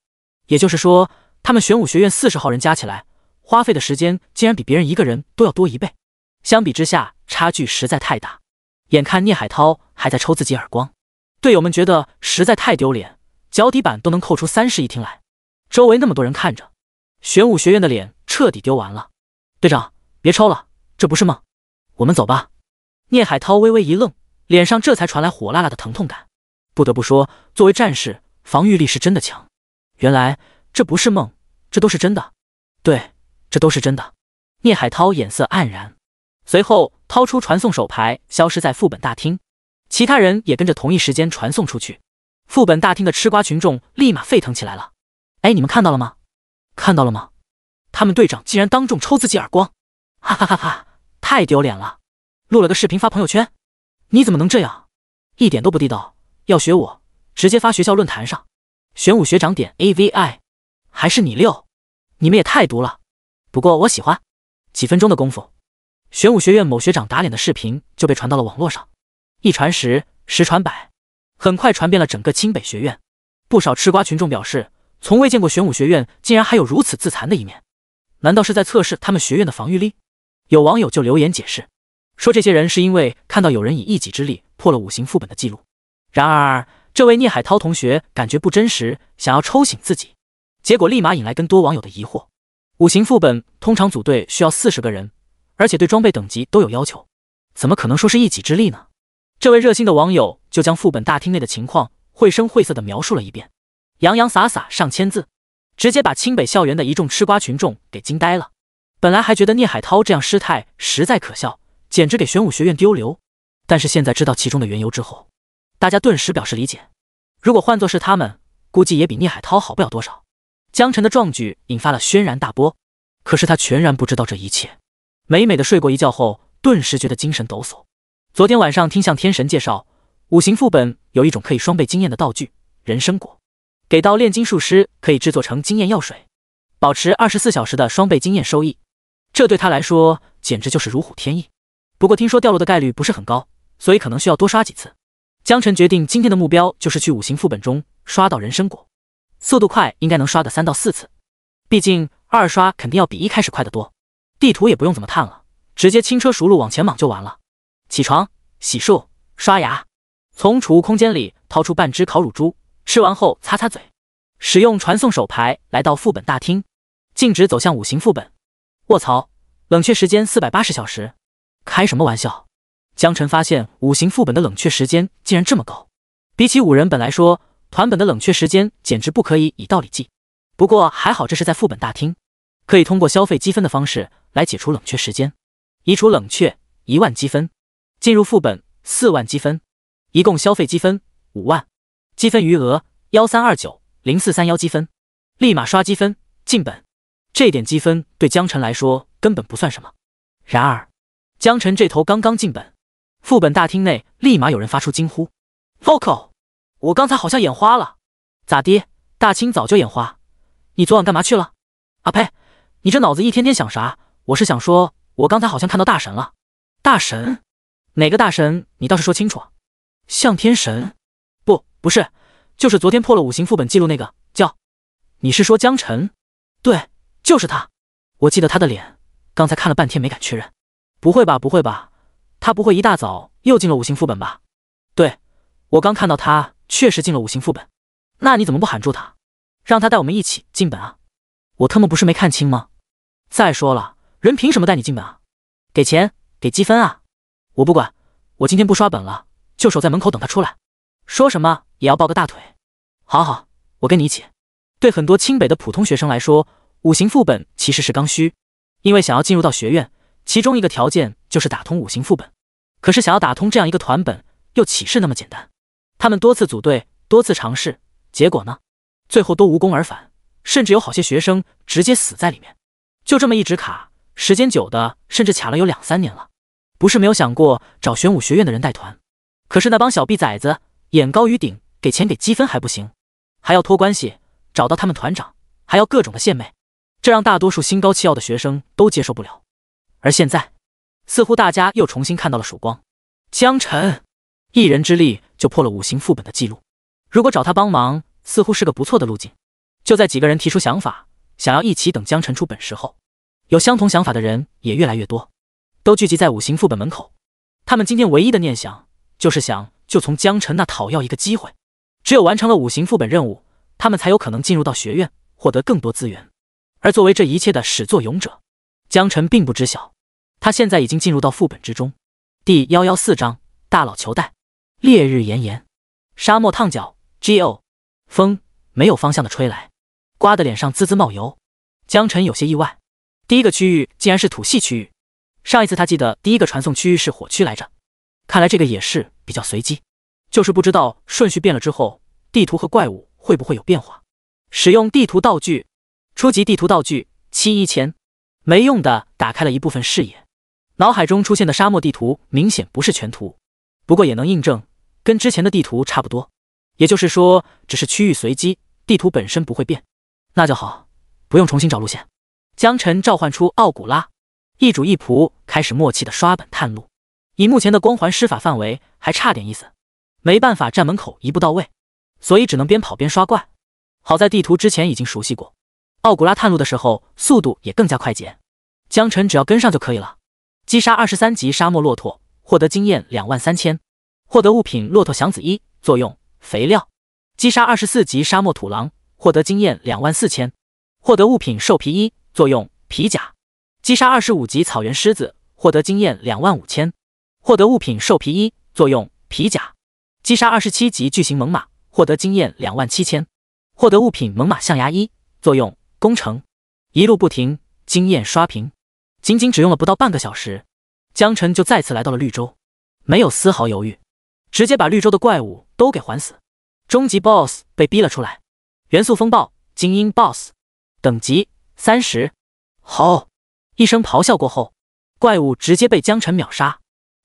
也就是说，他们玄武学院40号人加起来花费的时间竟然比别人一个人都要多1倍。相比之下，差距实在太大。眼看聂海涛还在抽自己耳光，队友们觉得实在太丢脸，脚底板都能扣出30一听来。周围那么多人看着，玄武学院的脸彻底丢完了。队长，别抽了，这不是梦，我们走吧。聂海涛微微一愣，脸上这才传来火辣辣的疼痛感。不得不说，作为战士，防御力是真的强。原来这不是梦，这都是真的。对，这都是真的。聂海涛眼色黯然，随后掏出传送手牌，消失在副本大厅。其他人也跟着同一时间传送出去。副本大厅的吃瓜群众立马沸腾起来了。哎，你们看到了吗？看到了吗？他们队长竟然当众抽自己耳光，哈哈哈哈，太丢脸了！录了个视频发朋友圈，你怎么能这样？一点都不地道，要学我，直接发学校论坛上。玄武学长点 AVI， 还是你溜，你们也太毒了。不过我喜欢。几分钟的功夫，玄武学院某学长打脸的视频就被传到了网络上，一传十，十传百，很快传遍了整个清北学院。不少吃瓜群众表示，从未见过玄武学院竟然还有如此自残的一面。难道是在测试他们学院的防御力？有网友就留言解释，说这些人是因为看到有人以一己之力破了五行副本的记录。然而，这位聂海涛同学感觉不真实，想要抽醒自己，结果立马引来更多网友的疑惑。五行副本通常组队需要40个人，而且对装备等级都有要求，怎么可能说是一己之力呢？这位热心的网友就将副本大厅内的情况绘声绘色地描述了一遍，洋洋洒洒上千字，直接把清北校园的一众吃瓜群众给惊呆了。本来还觉得聂海涛这样失态实在可笑，简直给玄武学院丢流，但是现在知道其中的缘由之后，大家顿时表示理解。如果换作是他们，估计也比聂海涛好不了多少。江晨的壮举引发了轩然大波，可是他全然不知道这一切。美美的睡过一觉后，顿时觉得精神抖擞。昨天晚上听向天神介绍，五行副本有一种可以双倍经验的道具人参果，给到炼金术师可以制作成经验药水，保持24小时的双倍经验收益，这对他来说简直就是如虎添翼。不过听说掉落的概率不是很高，所以可能需要多刷几次。江晨决定今天的目标就是去五行副本中刷到人参果，速度快应该能刷个3到4次，毕竟2刷肯定要比1开始快得多。地图也不用怎么探了，直接轻车熟路往前莽就完了。起床、洗漱、刷牙，从储物空间里掏出半只烤乳猪，吃完后擦擦嘴，使用传送手牌来到副本大厅，径直走向五行副本。卧槽，冷却时间480小时，开什么玩笑？江晨发现五行副本的冷却时间竟然这么高，比起5人本来说，团本的冷却时间简直不可以以道理计。不过还好这是在副本大厅，可以通过消费积分的方式来解除冷却时间。移除冷却1万积分，进入副本4万积分，一共消费积分5万，积分余额132904361积分，立马刷积分进本。这点积分对江晨来说根本不算什么。然而，江晨这头刚刚进本，副本大厅内立马有人发出惊呼 ：“Vocal， 我刚才好像眼花了。”咋的？大清早就眼花？你昨晚干嘛去了？啊呸！你这脑子一天天想啥？我是想说，我刚才好像看到大神了。大神？哪个大神？你倒是说清楚啊！向天神？不是，就是昨天破了5行副本记录那个叫……你是说江晨？对，就是他。我记得他的脸，刚才看了半天没敢确认。不会吧？他不会一大早又进了5行副本吧？对，我刚看到他确实进了5行副本。那你怎么不喊住他，让他带我们一起进本啊？我他妈不是没看清吗？再说了，人凭什么带你进本啊？给钱，给积分啊！我不管，我今天不刷本了，就守在门口等他出来。说什么也要抱个大腿。好，我跟你一起。对很多清北的普通学生来说，5行副本其实是刚需，因为想要进入到学院，其中一个条件就是打通5行副本。可是想要打通这样一个团本，又岂是那么简单？他们多次组队，多次尝试，结果呢？最后都无功而返，甚至有好些学生直接死在里面。就这么一直卡，时间久的甚至卡了有2-3年了。不是没有想过找玄武学院的人带团，可是那帮小逼崽子眼高于顶，给钱给积分还不行，还要托关系找到他们团长，还要各种的献媚，这让大多数心高气傲的学生都接受不了。而现在，似乎大家又重新看到了曙光。江晨一人之力就破了5行副本的记录，如果找他帮忙，似乎是个不错的路径。就在几个人提出想法，想要一起等江晨出本时候，有相同想法的人也越来越多，都聚集在5行副本门口。他们今天唯一的念想就是想就从江晨那讨要一个机会，只有完成了5行副本任务，他们才有可能进入到学院，获得更多资源。而作为这一切的始作俑者，江晨并不知晓，他现在已经进入到副本之中。第114章大佬求带。烈日炎炎，沙漠烫脚 ，GO， 风没有方向的吹来，刮得脸上滋滋冒油。江晨有些意外，第一个区域竟然是土系区域。上一次他记得第一个传送区域是火区来着，看来这个也是比较随机，就是不知道顺序变了之后，地图和怪物会不会有变化。使用地图道具，初级地图道具71000，没用的打开了一部分视野。脑海中出现的沙漠地图明显不是全图，不过也能印证跟之前的地图差不多，也就是说只是区域随机，地图本身不会变。那就好，不用重新找路线。江晨召唤出奥古拉，一主一仆开始默契的刷本探路。以目前的光环施法范围还差点意思，没办法站门口一步到位，所以只能边跑边刷怪。好在地图之前已经熟悉过，奥古拉探路的时候速度也更加快捷，江晨只要跟上就可以了。击杀23级沙漠骆驼，获得经验23000，获得物品骆驼祥子1，作用肥料。击杀24级沙漠土狼，获得经验24000，获得物品兽皮1，作用皮甲。击杀25级草原狮子，获得经验25000，获得物品兽皮1，作用皮甲。击杀27级巨型猛犸，获得经验27000，获得物品猛犸象牙1，作用攻城。一路不停，经验刷屏，仅仅只用了不到半个小时，江晨就再次来到了绿洲，没有丝毫犹豫，直接把绿洲的怪物都给还死。终极 BOSS 被逼了出来，元素风暴精英 BOSS， 等级30。吼！一声咆哮过后，怪物直接被江晨秒杀。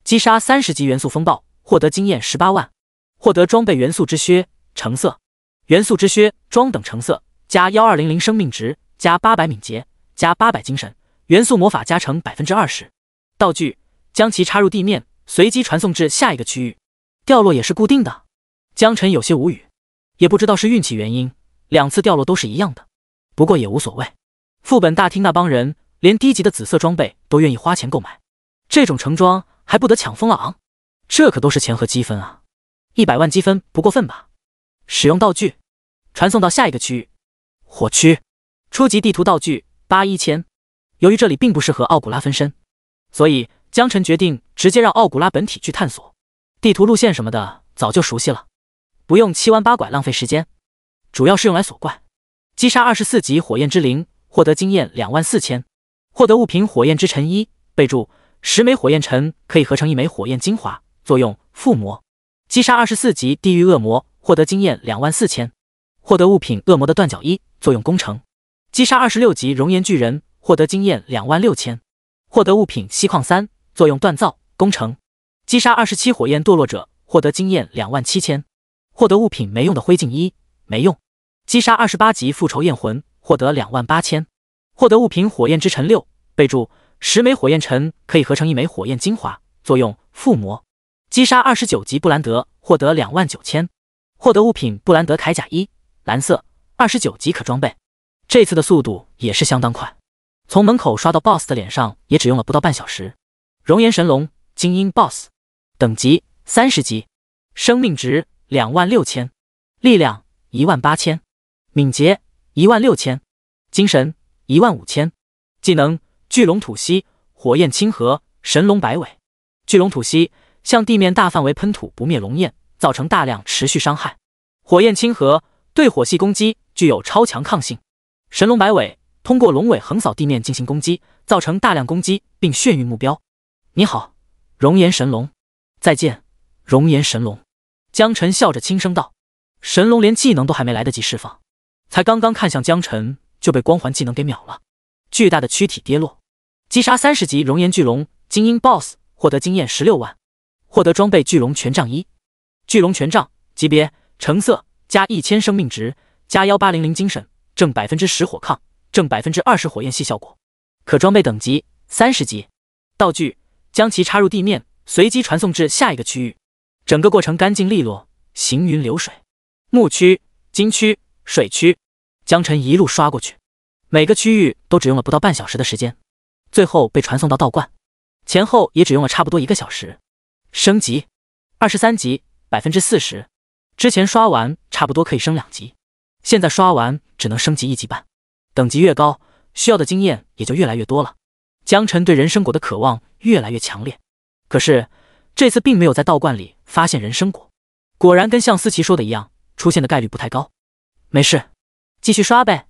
击杀30级元素风暴，获得经验18万，获得装备元素之靴橙色，元素之靴装等橙色，加1200生命值，加800敏捷，加800精神，元素魔法加成 20%。 道具将其插入地面，随机传送至下一个区域，掉落也是固定的。江晨有些无语，也不知道是运气原因，2次掉落都是一样的，不过也无所谓。副本大厅那帮人连低级的紫色装备都愿意花钱购买，这种橙装还不得抢疯了昂？这可都是钱和积分啊，100万积分不过分吧？使用道具，传送到下一个区域，火区。初级地图道具81000。由于这里并不适合奥古拉分身，所以江晨决定直接让奥古拉本体去探索。地图路线什么的早就熟悉了，不用7弯8拐浪费时间，主要是用来锁怪。击杀24级火焰之灵，获得经验24000，获得物品火焰之尘1，备注10枚火焰尘可以合成1枚火焰精华，作用附魔。击杀24级地狱恶魔，获得经验24000，获得物品恶魔的断脚1，作用攻城。击杀26级熔岩巨人，获得经验26000，获得物品锡矿3，作用锻造、工程。击杀27火焰堕落者，获得经验27000，获得物品没用的灰烬1，没用。击杀28级复仇焰魂，获得28000，获得物品火焰之尘6，备注10枚火焰尘可以合成1枚火焰精华，作用附魔。击杀29级布兰德，获得29000，获得物品布兰德铠甲1，蓝色，29级可装备。这次的速度也是相当快，从门口刷到 BOSS 的脸上也只用了不到半小时。熔岩神龙精英 BOSS， 等级30级，生命值26000，力量18000，敏捷16000，精神15000，技能巨龙吐息、火焰清河、神龙摆尾。巨龙吐息向地面大范围喷吐不灭龙焰，造成大量持续伤害。火焰清河对火系攻击具有超强抗性。神龙摆尾通过龙尾横扫地面进行攻击，造成大量攻击并眩晕目标。你好，熔岩神龙。再见，熔岩神龙。江晨笑着轻声道。神龙连技能都还没来得及释放，才刚刚看向江晨就被光环技能给秒了，巨大的躯体跌落。击杀30级熔岩巨龙精英 BOSS， 获得经验16万，获得装备巨龙权杖1。巨龙权杖级别橙色，加1000生命值，加1800精神，正10%火抗，正20%火焰系效果，可装备等级30级。道具将其插入地面，随机传送至下一个区域，整个过程干净利落，行云流水。木区、金区、水区，江晨一路刷过去，每个区域都只用了不到半小时的时间，最后被传送到道观，前后也只用了差不多1个小时。升级23级40%，之前刷完差不多可以升2级，现在刷完只能升级1级半。等级越高，需要的经验也就越来越多了。江晨对人参果的渴望越来越强烈，可是这次并没有在道观里发现人参果，果然跟向思琪说的一样，出现的概率不太高。没事，继续刷呗。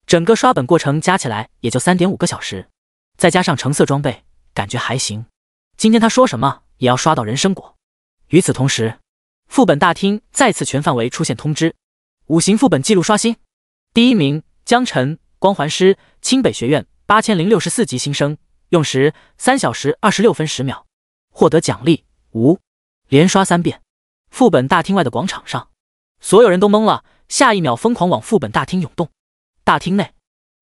整个刷本过程加起来也就3.5个小时，再加上橙色装备，感觉还行。今天他说什么也要刷到人参果。与此同时，副本大厅再次全范围出现通知，5行副本记录刷新。第1名江晨，光环师，清北学院8064级新生，用时3小时26分10秒，获得奖励5，连刷3遍。副本大厅外的广场上，所有人都懵了，下一秒疯狂往副本大厅涌动。大厅内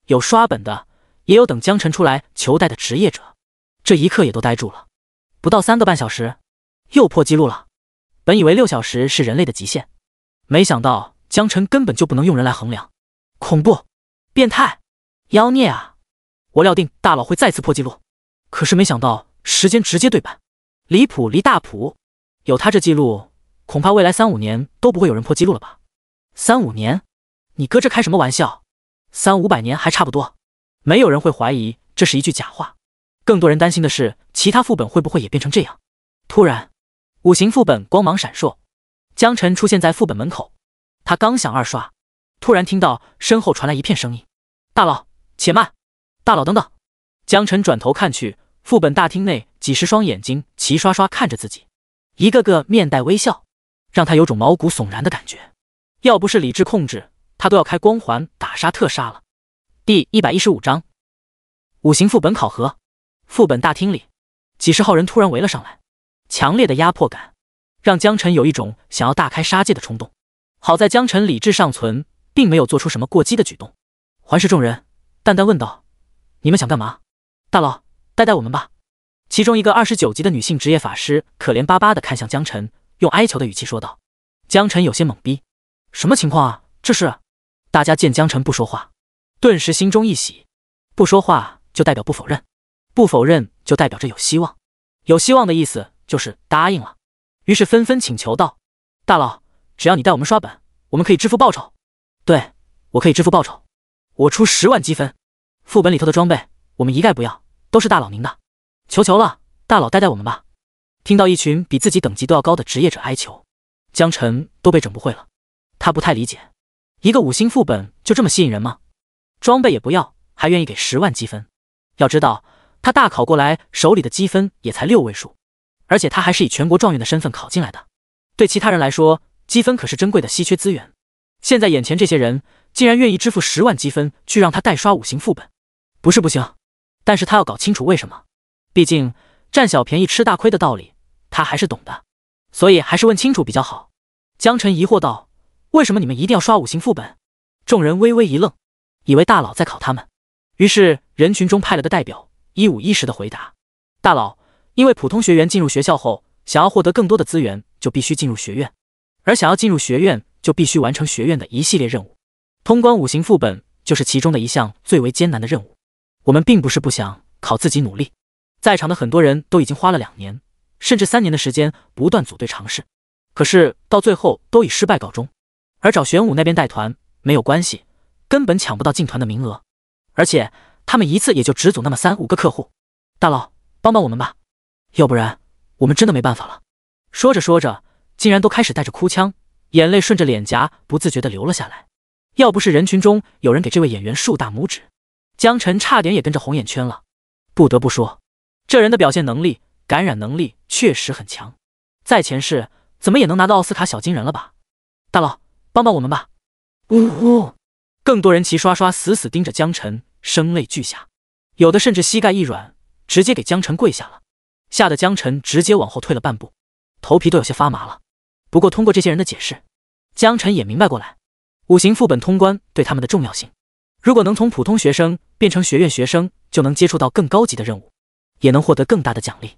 有刷本的，也有等江晨出来求带的职业者，这一刻也都呆住了。不到3个半小时，又破纪录了。本以为6小时是人类的极限，没想到江晨根本就不能用人来衡量。恐怖，变态，妖孽啊！我料定大佬会再次破纪录，可是没想到时间直接对半，离谱离大谱。有他这记录，恐怕未来3-5年都不会有人破纪录了吧？3-5年？你哥这开什么玩笑？300-500年还差不多。没有人会怀疑这是一句假话，更多人担心的是其他副本会不会也变成这样。突然5行副本光芒闪烁，江晨出现在副本门口，他刚想2刷，突然听到身后传来一片声音：大佬且慢，大佬等等。江晨转头看去，副本大厅内几十双眼睛齐刷刷看着自己，一个个面带微笑，让他有种毛骨悚然的感觉。要不是理智控制，他都要开光环打杀特杀了。第115章5行副本考核。副本大厅里几十号人突然围了上来，强烈的压迫感让江晨有一种想要大开杀戒的冲动。好在江晨理智尚存，并没有做出什么过激的举动。环视众人，淡淡问道：你们想干嘛？大佬，带我们吧。其中一个29级的女性职业法师可怜巴巴地看向江晨，用哀求的语气说道。江晨有些懵逼，什么情况啊？这是……大家见江晨不说话，顿时心中一喜。不说话就代表不否认，不否认就代表着有希望，有希望的意思就是答应了。于是纷纷请求道：大佬，只要你带我们刷本，我们可以支付报酬。对，我可以支付报酬，我出10万积分。副本里头的装备我们一概不要，都是大佬您的，求求了，大佬带我们吧。听到一群比自己等级都要高的职业者哀求，江晨都被整不会了。他不太理解，一个5星副本就这么吸引人吗？装备也不要，还愿意给10万积分。要知道他大考过来手里的积分也才6位数，而且他还是以全国状元的身份考进来的。对其他人来说，积分可是珍贵的稀缺资源。现在眼前这些人竟然愿意支付10万积分去让他代刷5行副本，不是不行，但是他要搞清楚为什么。毕竟占小便宜吃大亏的道理他还是懂的，所以还是问清楚比较好。江晨疑惑道：为什么你们一定要刷5行副本？众人微微一愣，以为大佬在考他们，于是人群中派了个代表一五一十的回答：大佬，因为普通学员进入学校后，想要获得更多的资源就必须进入学院，而想要进入学院就必须完成学院的一系列任务，通关5行副本就是其中的一项最为艰难的任务。我们并不是不想靠自己努力，在场的很多人都已经花了2年甚至3年的时间不断组队尝试，可是到最后都以失败告终。而找玄武那边带团没有关系，根本抢不到进团的名额，而且他们一次也就只组那么3、5个客户。大佬，帮帮我们吧，要不然我们真的没办法了。说着说着竟然都开始带着哭腔，眼泪顺着脸颊不自觉地流了下来。要不是人群中有人给这位演员竖大拇指，江晨差点也跟着红眼圈了。不得不说，这人的表现能力、感染能力确实很强，在前世怎么也能拿到奥斯卡小金人了吧。大佬，帮帮我们吧。呜呼！更多人齐刷刷死死盯着江晨，声泪俱下，有的甚至膝盖一软，直接给江晨跪下了，吓得江晨直接往后退了半步，头皮都有些发麻了。不过通过这些人的解释，江晨也明白过来5行副本通关对他们的重要性。如果能从普通学生变成学院学生，就能接触到更高级的任务，也能获得更大的奖励。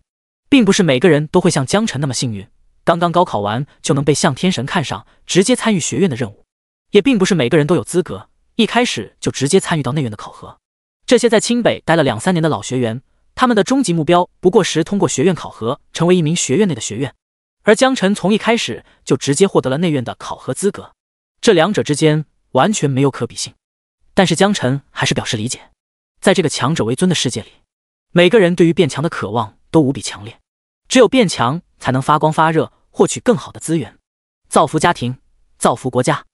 并不是每个人都会像江晨那么幸运，刚刚高考完就能被向天神看上，直接参与学院的任务，也并不是每个人都有资格一开始就直接参与到内院的考核。这些在清北待了2、3年的老学员，他们的终极目标不过是通过学院考核，成为一名学院内的学院。而江晨从一开始就直接获得了内院的考核资格，这两者之间完全没有可比性。但是江晨还是表示理解，在这个强者为尊的世界里，每个人对于变强的渴望都无比强烈，只有变强才能发光发热，获取更好的资源，造福家庭，造福国家。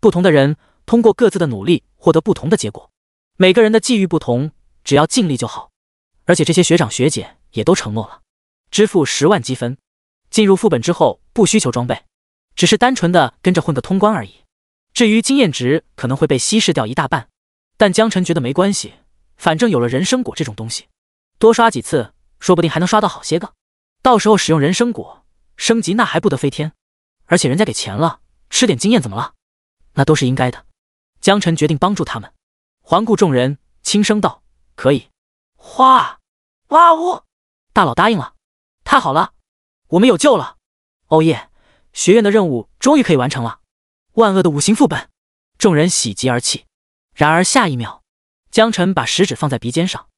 不同的人通过各自的努力获得不同的结果，每个人的际遇不同，只要尽力就好。而且这些学长学姐也都承诺了，支付10万积分，进入副本之后不需求装备，只是单纯的跟着混个通关而已。至于经验值可能会被稀释掉一大半，但江晨觉得没关系，反正有了人参果这种东西，多刷几次说不定还能刷到好些个，到时候使用人参果升级那还不得飞天。而且人家给钱了，吃点经验怎么了，那都是应该的。江晨决定帮助他们，环顾众人轻声道：可以。哇呜！大佬答应了，太好了，我们有救了！哦耶，学院的任务终于可以完成了，万恶的5行副本！众人喜极而泣。然而下一秒，江晨把食指放在鼻尖上，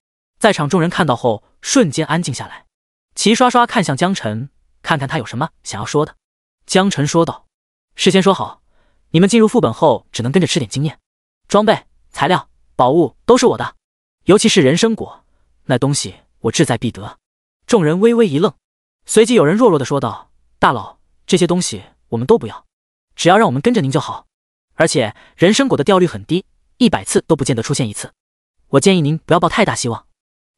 在场众人看到后瞬间安静下来，齐刷刷看向江晨，看看他有什么想要说的。江晨说道：事先说好，你们进入副本后只能跟着吃点经验，装备、材料、宝物都是我的，尤其是人参果，那东西我志在必得。众人微微一愣，随即有人弱弱地说道：大佬，这些东西我们都不要，只要让我们跟着您就好。而且人参果的掉率很低，100次都不见得出现1次，我建议您不要抱太大希望。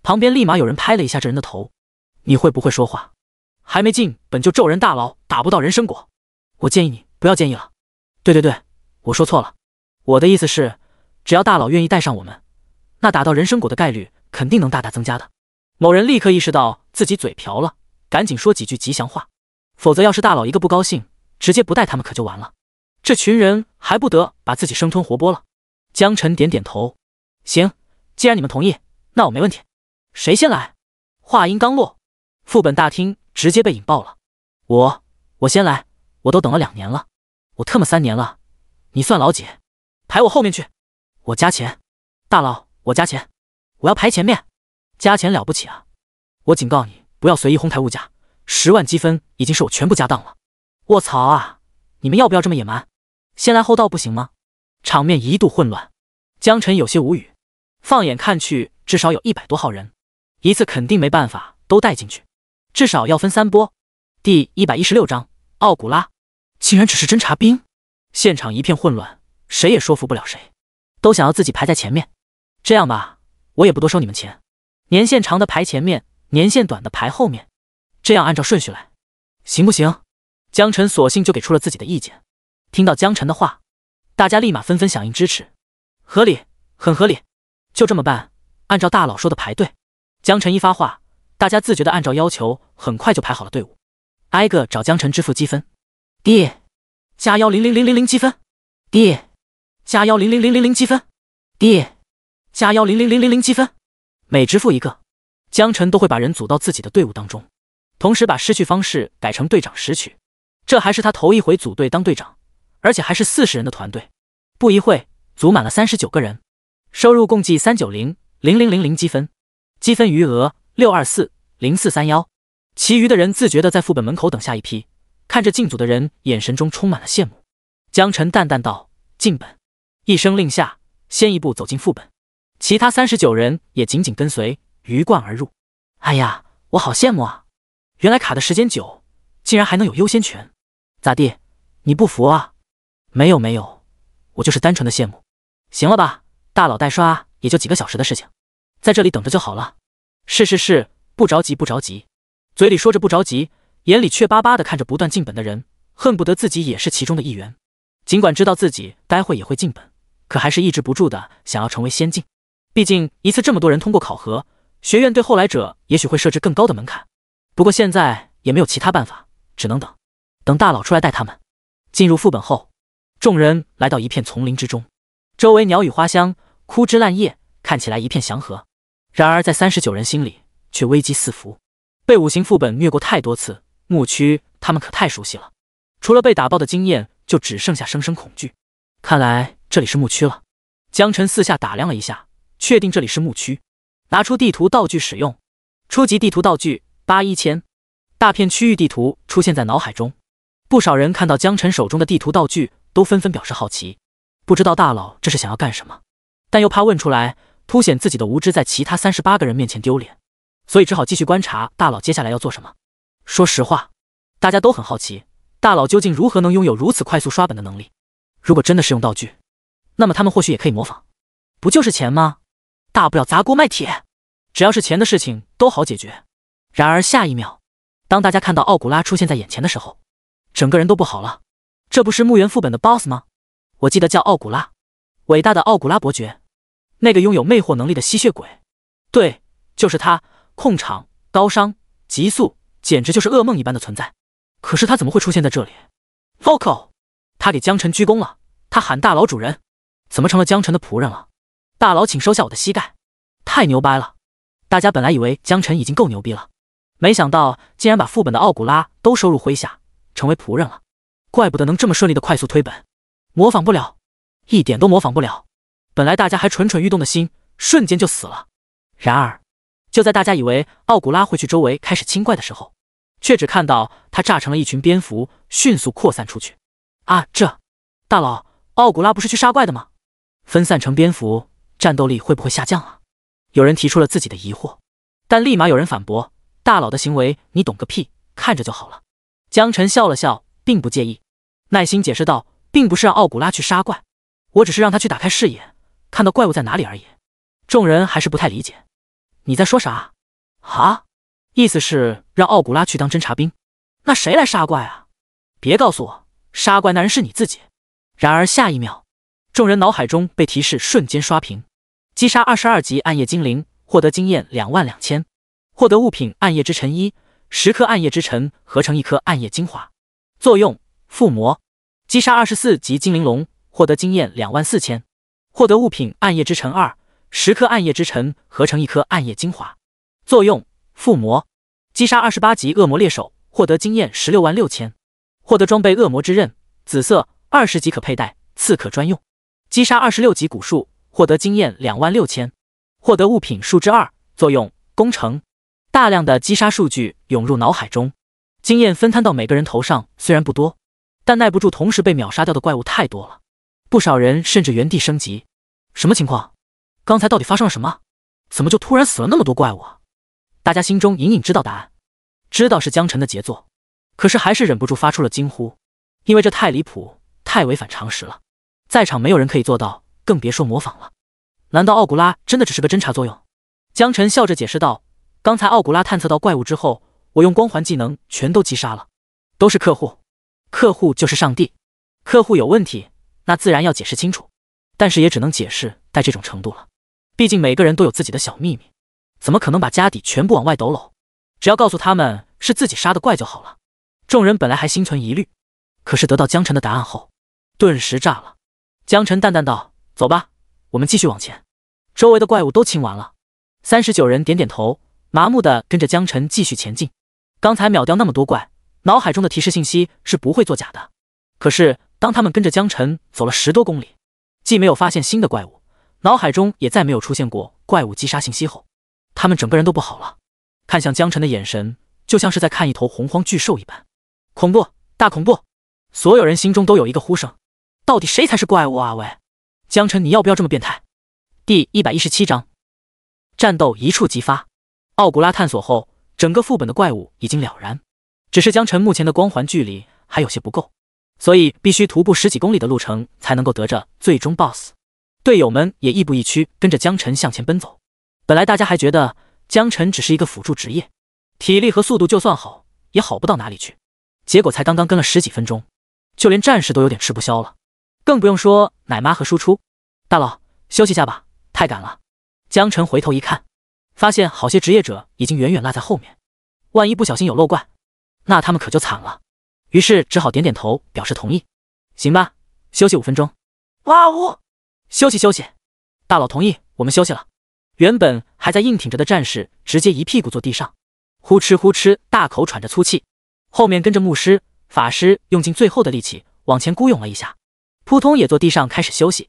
旁边立马有人拍了一下这人的头：你会不会说话？还没进本就咒人大佬打不到人参果，我建议你不要建议了。对，我说错了，我的意思是，只要大佬愿意带上我们，那打到人参果的概率肯定能大大增加的。某人立刻意识到自己嘴瓢了，赶紧说几句吉祥话，否则要是大佬一个不高兴，直接不带他们可就完了。这群人还不得把自己生吞活剥了。江晨点点头，行，既然你们同意，那我没问题。谁先来？话音刚落，副本大厅直接被引爆了。我先来，我都等了2年了，我特么3年了，你算老几？排我后面去，我加钱。大佬，我加钱，我要排前面。加钱了不起啊！我警告你，不要随意哄抬物价，10万积分已经是我全部家当了。卧槽啊！你们要不要这么野蛮？先来后到不行吗？场面一度混乱，江晨有些无语。放眼看去，至少有100多号人，一次肯定没办法都带进去，至少要分3波。第116章，奥古拉竟然只是侦察兵，现场一片混乱，谁也说服不了谁，都想要自己排在前面。这样吧，我也不多收你们钱，年限长的排前面，年限短的排后面，这样按照顺序来，行不行？江晨索性就给出了自己的意见。听到江晨的话，大家立马纷纷响应支持。合理，很合理，就这么办，按照大佬说的排队。江晨一发话，大家自觉地按照要求，很快就排好了队伍，挨个找江晨支付积分。弟，加1000000积分。弟，加1000000积分。弟，加1000000积分。每支付一个，江晨都会把人组到自己的队伍当中，同时把失去方式改成队长拾取。这还是他头一回组队当队长，而且还是40人的团队。不一会，组满了39个人，收入共计3900000积分，积分余额62404311。其余的人自觉地在副本门口等下一批，看着进组的人，眼神中充满了羡慕。江晨淡淡道：“进本。”一声令下，先一步走进副本，其他39人也紧紧跟随，鱼贯而入。哎呀，我好羡慕啊！原来卡的时间久，竟然还能有优先权。咋地？你不服啊？没有，我就是单纯的羡慕。行了吧，大佬代刷也就几个小时的事情，在这里等着就好了。是，不着急。嘴里说着不着急，眼里却巴巴地看着不断进本的人，恨不得自己也是其中的一员。尽管知道自己待会也会进本，可还是抑制不住的想要成为先进。毕竟一次这么多人通过考核，学院对后来者也许会设置更高的门槛。不过现在也没有其他办法，只能等大佬出来带他们。进入副本后，众人来到一片丛林之中，周围鸟语花香，枯枝烂叶，看起来一片祥和。然而在39人心里却危机四伏。被5行副本虐过太多次，牧区他们可太熟悉了，除了被打爆的经验，就只剩下生生恐惧。看来这里是牧区了。江晨四下打量了一下，确定这里是牧区，拿出地图道具使用。初级地图道具81000，大片区域地图出现在脑海中。不少人看到江晨手中的地图道具，都纷纷表示好奇，不知道大佬这是想要干什么，但又怕问出来凸显自己的无知，在其他38个人面前丢脸，所以只好继续观察大佬接下来要做什么。说实话，大家都很好奇，大佬究竟如何能拥有如此快速刷本的能力。如果真的是用道具，那么他们或许也可以模仿。不就是钱吗？大不了砸锅卖铁，只要是钱的事情都好解决。然而下一秒，当大家看到奥古拉出现在眼前的时候，整个人都不好了。这不是墓园副本的 BOSS 吗？我记得叫奥古拉，伟大的奥古拉伯爵，那个拥有魅惑能力的吸血鬼。对，就是他，控场、高伤、急速，简直就是噩梦一般的存在。可是他怎么会出现在这里 ？Vocal， 他给江晨鞠躬了，他喊大佬主人，怎么成了江晨的仆人了？大佬请收下我的膝盖，太牛掰了！大家本来以为江晨已经够牛逼了，没想到竟然把副本的奥古拉都收入麾下，成为仆人了。怪不得能这么顺利的快速推本，模仿不了，一点都模仿不了。本来大家还蠢蠢欲动的心，瞬间就死了。然而，就在大家以为奥古拉会去周围开始清怪的时候，却只看到他炸成了一群蝙蝠，迅速扩散出去。啊，大佬，奥古拉不是去杀怪的吗？分散成蝙蝠，战斗力会不会下降啊？有人提出了自己的疑惑，但立马有人反驳：大佬的行为你懂个屁，看着就好了。江晨笑了笑，并不介意，耐心解释道：并不是让奥古拉去杀怪，我只是让他去打开视野，看到怪物在哪里而已。众人还是不太理解，你在说啥啊？意思是让奥古拉去当侦察兵？那谁来杀怪啊？别告诉我，杀怪那人是你自己。然而下一秒，众人脑海中被提示瞬间刷屏：击杀22级暗夜精灵，获得经验22000，获得物品暗夜之尘1，10颗暗夜之尘合成1颗暗夜精华。作用：附魔。击杀24级精灵龙，获得经验24000，获得物品暗夜之尘2，10颗暗夜之尘合成1颗暗夜精华。作用：附魔。击杀28级恶魔猎手，获得经验166000，获得装备恶魔之刃，紫色，20级可佩戴，刺客专用。击杀26级古树，获得经验26000，获得物品树枝2。作用：攻城。大量的击杀数据涌入脑海中，经验分摊到每个人头上，虽然不多，但耐不住同时被秒杀掉的怪物太多了，不少人甚至原地升级。什么情况？刚才到底发生了什么？怎么就突然死了那么多怪物啊？大家心中隐隐知道答案，知道是江晨的杰作，可是还是忍不住发出了惊呼，因为这太离谱，太违反常识了。在场没有人可以做到，更别说模仿了。难道奥古拉真的只是个侦察作用？江晨笑着解释道：刚才奥古拉探测到怪物之后，我用光环技能全都击杀了，都是客户。客户就是上帝，客户有问题，那自然要解释清楚，但是也只能解释在这种程度了。毕竟每个人都有自己的小秘密，怎么可能把家底全部往外抖搂？只要告诉他们是自己杀的怪就好了。众人本来还心存疑虑，可是得到江晨的答案后，顿时炸了。江晨淡淡道：“走吧，我们继续往前。”周围的怪物都清完了，39人点点头，麻木地跟着江晨继续前进。刚才秒掉那么多怪，脑海中的提示信息是不会作假的。可是当他们跟着江晨走了10多公里，既没有发现新的怪物，脑海中也再没有出现过怪物击杀信息后，他们整个人都不好了，看向江晨的眼神就像是在看一头洪荒巨兽一般。恐怖，大恐怖！所有人心中都有一个呼声，到底谁才是怪物啊？喂，江晨你要不要这么变态？第117章，战斗一触即发。奥古拉探索后，整个副本的怪物已经了然，只是江晨目前的光环距离还有些不够，所以必须徒步10几公里的路程才能够得着最终 BOSS。 队友们也亦步亦趋跟着江晨向前奔走。本来大家还觉得江晨只是一个辅助职业，体力和速度就算好也好不到哪里去，结果才刚刚跟了10几分钟，就连战士都有点吃不消了，更不用说奶妈和输出。大佬，休息下吧，太赶了。江晨回头一看，发现好些职业者已经远远落在后面，万一不小心有漏怪，那他们可就惨了。于是只好点点头表示同意。行吧，休息5分钟。哇呜，休息休息。大佬同意，我们休息了。原本还在硬挺着的战士直接一屁股坐地上，呼哧呼哧大口喘着粗气。后面跟着牧师、法师用尽最后的力气往前孤勇了一下，扑通也坐地上开始休息。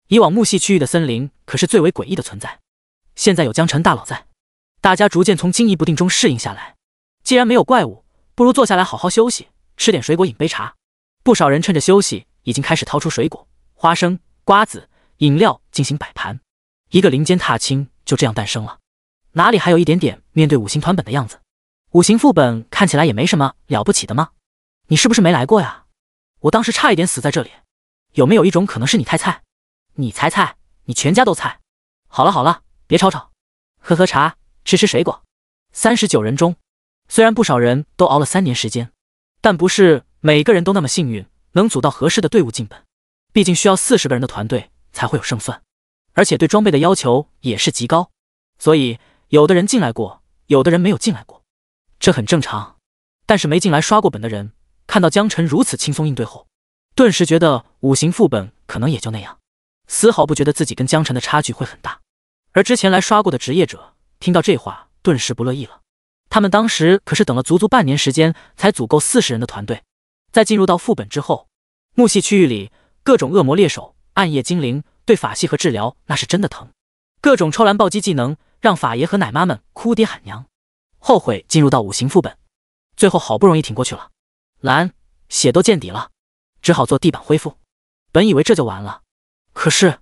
以往木系区域的森林可是最为诡异的存在，现在有江晨大佬在，大家逐渐从惊疑不定中适应下来。既然没有怪物，不如坐下来好好休息，吃点水果，饮杯茶。不少人趁着休息已经开始掏出水果、花生、瓜子、饮料进行摆盘。一个林间踏青就这样诞生了，哪里还有一点点面对5星团本的样子？5星副本看起来也没什么了不起的吗？你是不是没来过呀？我当时差一点死在这里。有没有一种可能是你太菜？你才菜，你全家都菜。好了好了，别吵吵，喝喝茶，吃吃水果。39人中，虽然不少人都熬了3年时间，但不是每个人都那么幸运能组到合适的队伍进本，毕竟需要40个人的团队才会有胜算，而且对装备的要求也是极高，所以有的人进来过，有的人没有进来过，这很正常。但是没进来刷过本的人看到江晨如此轻松应对后，顿时觉得5星副本可能也就那样，丝毫不觉得自己跟江晨的差距会很大。而之前来刷过的职业者听到这话顿时不乐意了，他们当时可是等了足足半年时间才组够40人的团队。在进入到副本之后，木系区域里各种恶魔猎手、暗夜精灵对法系和治疗那是真的疼，各种抽蓝暴击技能让法爷和奶妈们哭爹喊娘，后悔进入到5星副本。最后好不容易挺过去了，蓝血都见底了，只好做地板恢复。本以为这就完了，可是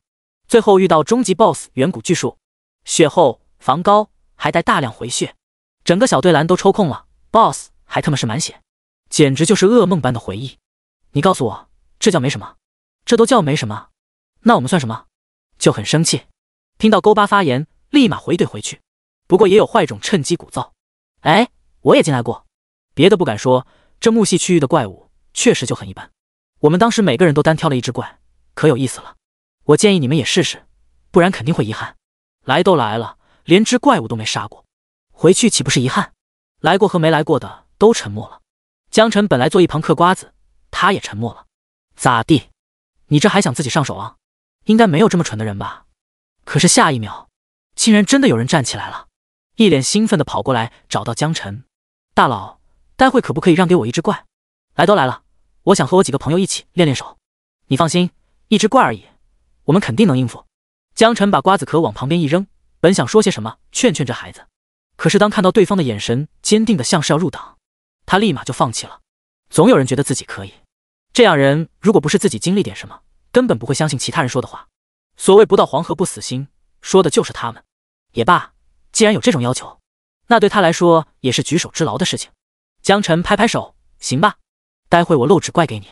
最后遇到终极 BOSS 远古巨树，血厚防高还带大量回血，整个小队蓝都抽空了， BOSS 还他妈是满血，简直就是噩梦般的回忆。你告诉我这叫没什么？这都叫没什么？那我们算什么？就很生气。听到勾巴发言立马回怼回去，不过也有坏种趁机鼓噪。哎，我也进来过。别的不敢说，这木系区域的怪物确实就很一般，我们当时每个人都单挑了一只怪，可有意思了。我建议你们也试试，不然肯定会遗憾。来都来了，连只怪物都没杀过，回去岂不是遗憾？来过和没来过的都沉默了。江晨本来坐一旁嗑瓜子，他也沉默了。咋地？你这还想自己上手啊？应该没有这么蠢的人吧？可是下一秒，竟然真的有人站起来了，一脸兴奋地跑过来找到江晨。大佬，待会可不可以让给我一只怪？来都来了，我想和我几个朋友一起练练手。你放心，一只怪而已，我们肯定能应付。江晨把瓜子壳往旁边一扔，本想说些什么劝劝这孩子，可是当看到对方的眼神坚定的像是要入党，他立马就放弃了。总有人觉得自己可以，这样人如果不是自己经历点什么，根本不会相信其他人说的话。所谓不到黄河不死心，说的就是他们。也罢，既然有这种要求，那对他来说也是举手之劳的事情。江晨拍拍手，行吧，待会我漏纸怪给你。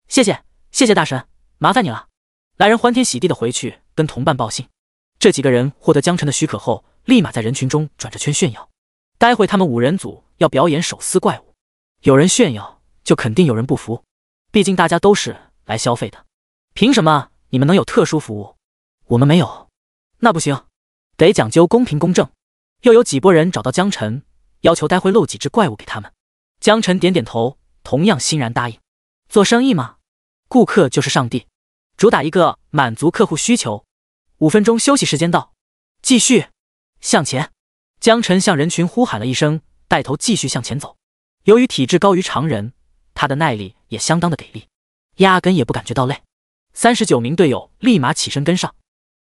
谢谢，谢谢大神，麻烦你了。来人欢天喜地的回去跟同伴报信。这几个人获得江晨的许可后，立马在人群中转着圈炫耀。待会他们5人组要表演手撕怪物，有人炫耀就肯定有人不服，毕竟大家都是来消费的。凭什么你们能有特殊服务，我们没有？那不行，得讲究公平公正。又有几拨人找到江辰，要求待会漏几只怪物给他们。江辰点点头，同样欣然答应。做生意嘛，顾客就是上帝，主打一个满足客户需求。5分钟休息时间到，继续向前。江辰向人群呼喊了一声，带头继续向前走。由于体质高于常人，他的耐力也相当的给力，压根也不感觉到累。39名队友立马起身跟上，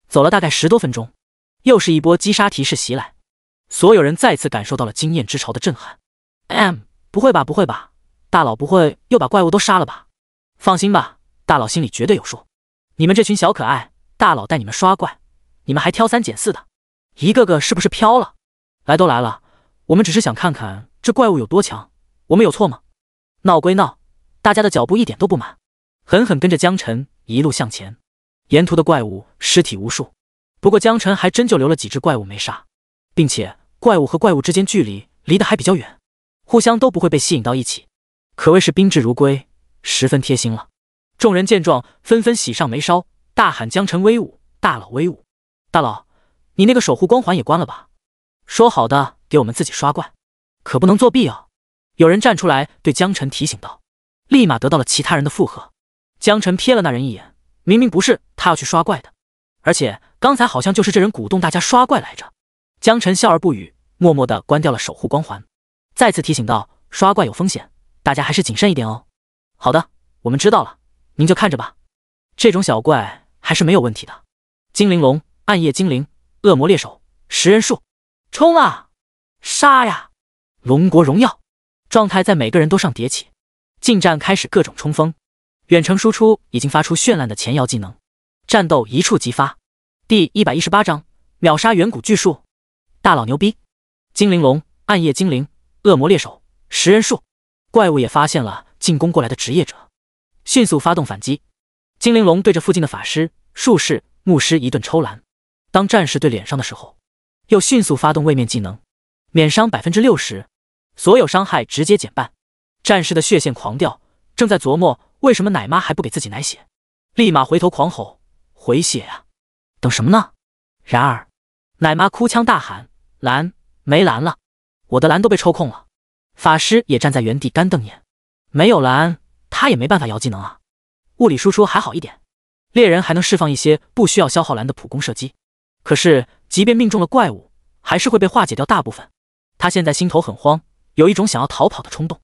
走了大概10多分钟，又是一波击杀提示袭来，所有人再次感受到了经验之潮的震撼。不会吧，不会吧，大佬不会又把怪物都杀了吧？放心吧，大佬心里绝对有数。你们这群小可爱，大佬带你们刷怪，你们还挑3拣4的，一个个是不是飘了？来都来了，我们只是想看看这怪物有多强，我们有错吗？闹归闹，大家的脚步一点都不慢，狠狠跟着江辰一路向前。沿途的怪物尸体无数，不过江辰还真就留了几只怪物没杀，并且怪物和怪物之间距离离得还比较远，互相都不会被吸引到一起，可谓是宾至如归，十分贴心了。众人见状纷纷喜上眉梢，大喊江辰威武，大佬威武。大佬，你那个守护光环也关了吧？说好的给我们自己刷怪，可不能作弊啊！有人站出来对江辰提醒道，立马得到了其他人的附和。江辰瞥了那人一眼，明明不是他要去刷怪的，而且刚才好像就是这人鼓动大家刷怪来着。江辰笑而不语，默默地关掉了守护光环，再次提醒道，刷怪有风险，大家还是谨慎一点哦。好的，我们知道了，您就看着吧，这种小怪还是没有问题的。精灵龙、暗夜精灵、恶魔猎手、食人树，冲啊！杀呀！龙国荣耀！状态在每个人都上叠起，近战开始各种冲锋，远程输出已经发出绚烂的前摇技能，战斗一触即发。第118章秒杀远古巨树，大佬牛逼！精灵龙、暗夜精灵、恶魔猎手、食人树，怪物也发现了进攻过来的职业者，迅速发动反击。精灵龙对着附近的法师、术士、牧师一顿抽蓝，当战士对脸上的时候，又迅速发动位面技能，免伤 60%， 所有伤害直接减半。战士的血线狂掉，正在琢磨为什么奶妈还不给自己奶血，立马回头狂吼，回血啊！等什么呢？然而奶妈哭腔大喊，蓝，没蓝了，我的蓝都被抽空了。法师也站在原地干瞪眼，没有蓝他也没办法摇技能啊。物理输出还好一点，猎人还能释放一些不需要消耗蓝的普攻射击，可是即便命中了怪物，还是会被化解掉大部分。他现在心头很慌，有一种想要逃跑的冲动。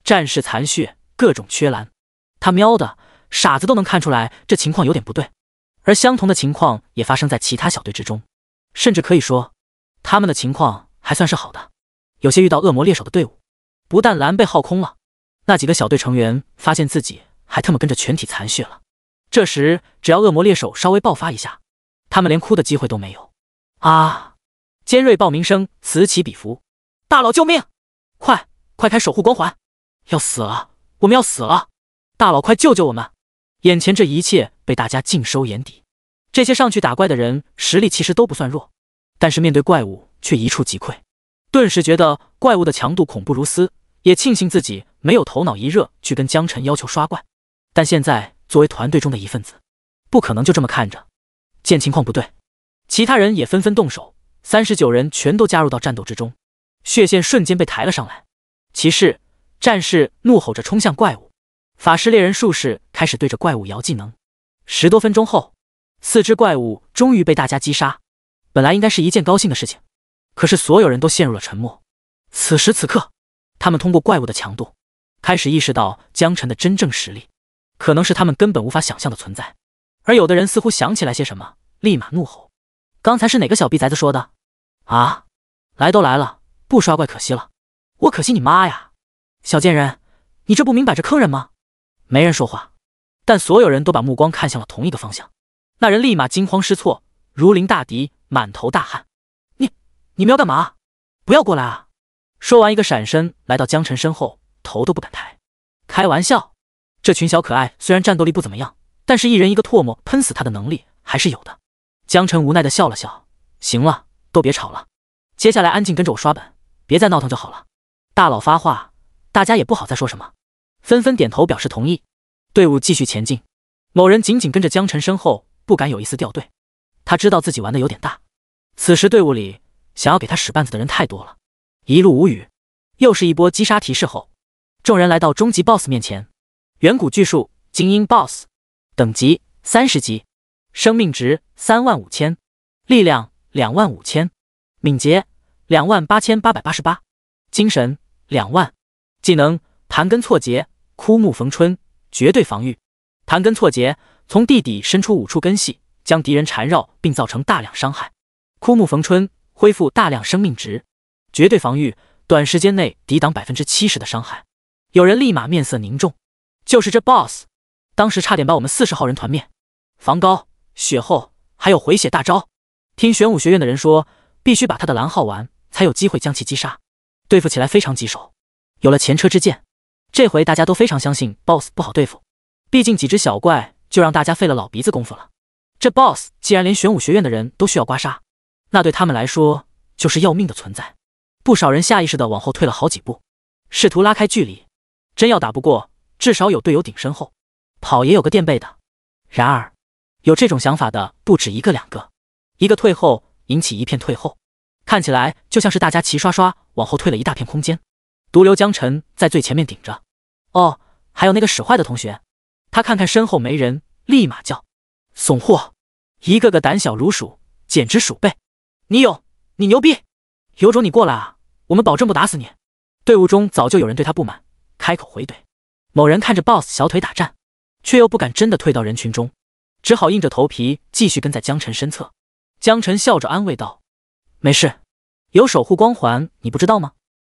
战士残血，各种缺蓝，他喵的，傻子都能看出来这情况有点不对。而相同的情况也发生在其他小队之中，甚至可以说他们的情况还算是好的。有些遇到恶魔猎手的队伍，不但蓝被耗空了，那几个小队成员发现自己还他妈跟着全体残血了。这时只要恶魔猎手稍微爆发一下，他们连哭的机会都没有啊！尖锐爆鸣声此起彼伏，大佬救命！快开守护光环！要死了，我们要死了！大佬快救救我们！眼前这一切被大家尽收眼底。这些上去打怪的人实力其实都不算弱，但是面对怪物却一触即溃，顿时觉得怪物的强度恐怖如斯，也庆幸自己没有头脑一热去跟江辰要求刷怪。但现在作为团队中的一份子，不可能就这么看着。见情况不对，其他人也纷纷动手，39人全都加入到战斗之中，血线瞬间被抬了上来。骑士、战士怒吼着冲向怪物，法师、猎人、术士开始对着怪物摇技能。10多分钟后，4只怪物终于被大家击杀。本来应该是一件高兴的事情，可是所有人都陷入了沉默。此时此刻，他们通过怪物的强度，开始意识到江辰的真正实力，可能是他们根本无法想象的存在。而有的人似乎想起来些什么，立马怒吼：刚才是哪个小逼崽子说的？啊，来都来了，不刷怪可惜了。我可惜你妈呀！小贱人，你这不明摆着坑人吗？没人说话，但所有人都把目光看向了同一个方向。那人立马惊慌失措，如临大敌，满头大汗。你们要干嘛？不要过来啊！说完一个闪身来到江辰身后，头都不敢抬。开玩笑，这群小可爱虽然战斗力不怎么样，但是一人一个唾沫喷死他的能力还是有的。江辰无奈地笑了笑，行了，都别吵了，接下来安静跟着我刷本，别再闹腾就好了。大佬发话，大家也不好再说什么，纷纷点头表示同意。队伍继续前进，某人紧紧跟着江晨身后，不敢有一丝掉队。他知道自己玩的有点大。此时队伍里想要给他使绊子的人太多了。一路无语。又是一波击杀提示后，众人来到终极 BOSS 面前。远古巨树精英 BOSS， 等级30级，生命值35000，力量25000，敏捷28888，精神2万，技能盘根错节，枯木逢春，绝对防御。盘根错节，从地底伸出5处根系，将敌人缠绕并造成大量伤害。枯木逢春，恢复大量生命值。绝对防御，短时间内抵挡 70% 的伤害。有人立马面色凝重，就是这 BOSS， 当时差点把我们40号人团灭。防高、血厚，还有回血大招。听玄武学院的人说，必须把他的蓝耗完，才有机会将其击杀，对付起来非常棘手。有了前车之鉴，这回大家都非常相信 BOSS 不好对付，毕竟几只小怪就让大家费了老鼻子功夫了。这 BOSS 既然连玄武学院的人都需要刮痧，那对他们来说就是要命的存在。不少人下意识地往后退了好几步，试图拉开距离。真要打不过，至少有队友顶身后，跑也有个垫背的。然而，有这种想法的不止一个两个，一个退后引起一片退后，看起来就像是大家齐刷刷往后退了一大片空间。独留江晨在最前面顶着。哦，还有那个使坏的同学，他看看身后没人，立马叫怂货，一个个胆小如鼠，简直鼠辈。你有，你牛逼，有种你过来啊，我们保证不打死你。队伍中早就有人对他不满，开口回怼。某人看着 BOSS 小腿打战，却又不敢真的退到人群中，只好硬着头皮继续跟在江晨身侧。江晨笑着安慰道：没事，有守护光环你不知道吗？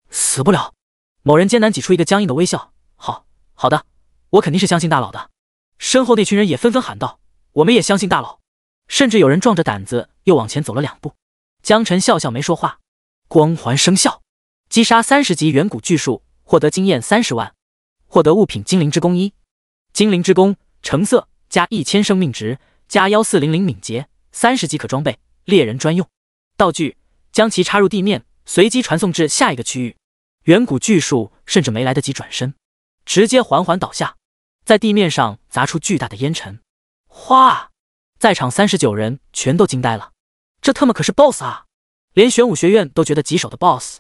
死不了。某人艰难挤出一个僵硬的微笑，好的，我肯定是相信大佬的。身后那群人也纷纷喊道，我们也相信大佬。甚至有人壮着胆子又往前走了2步。江晨笑笑没说话。光环生效，击杀30级远古巨树，获得经验30万，获得物品精灵之弓1，精灵之弓橙色，加1000生命值，加1400敏捷，30级可装备，猎人专用。道具，将其插入地面，随机传送至下一个区域。远古巨树甚至没来得及转身，直接缓缓倒下，在地面上砸出巨大的烟尘。哗！在场39人全都惊呆了，这他妈可是 BOSS 啊！连玄武学院都觉得棘手的 BOSS，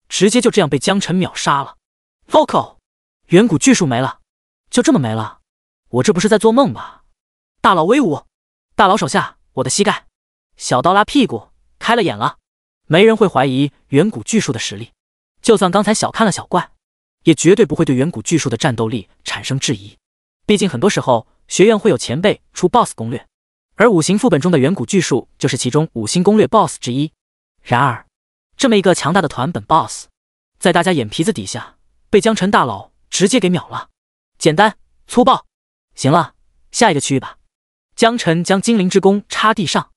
直接就这样被江晨秒杀了。Vocal， 远古巨树没了，就这么没了？我这不是在做梦吧？大佬威武！大佬手下，我的膝盖！小刀拉屁股，开了眼了。没人会怀疑远古巨树的实力，就算刚才小看了小怪，也绝对不会对远古巨树的战斗力产生质疑。毕竟很多时候学院会有前辈出 BOSS 攻略，而5行副本中的远古巨树就是其中5星攻略 BOSS 之一。然而，这么一个强大的团本 BOSS， 在大家眼皮子底下被江晨大佬直接给秒了。简单粗暴。行了，下一个区域吧。江晨将精灵之弓插地上，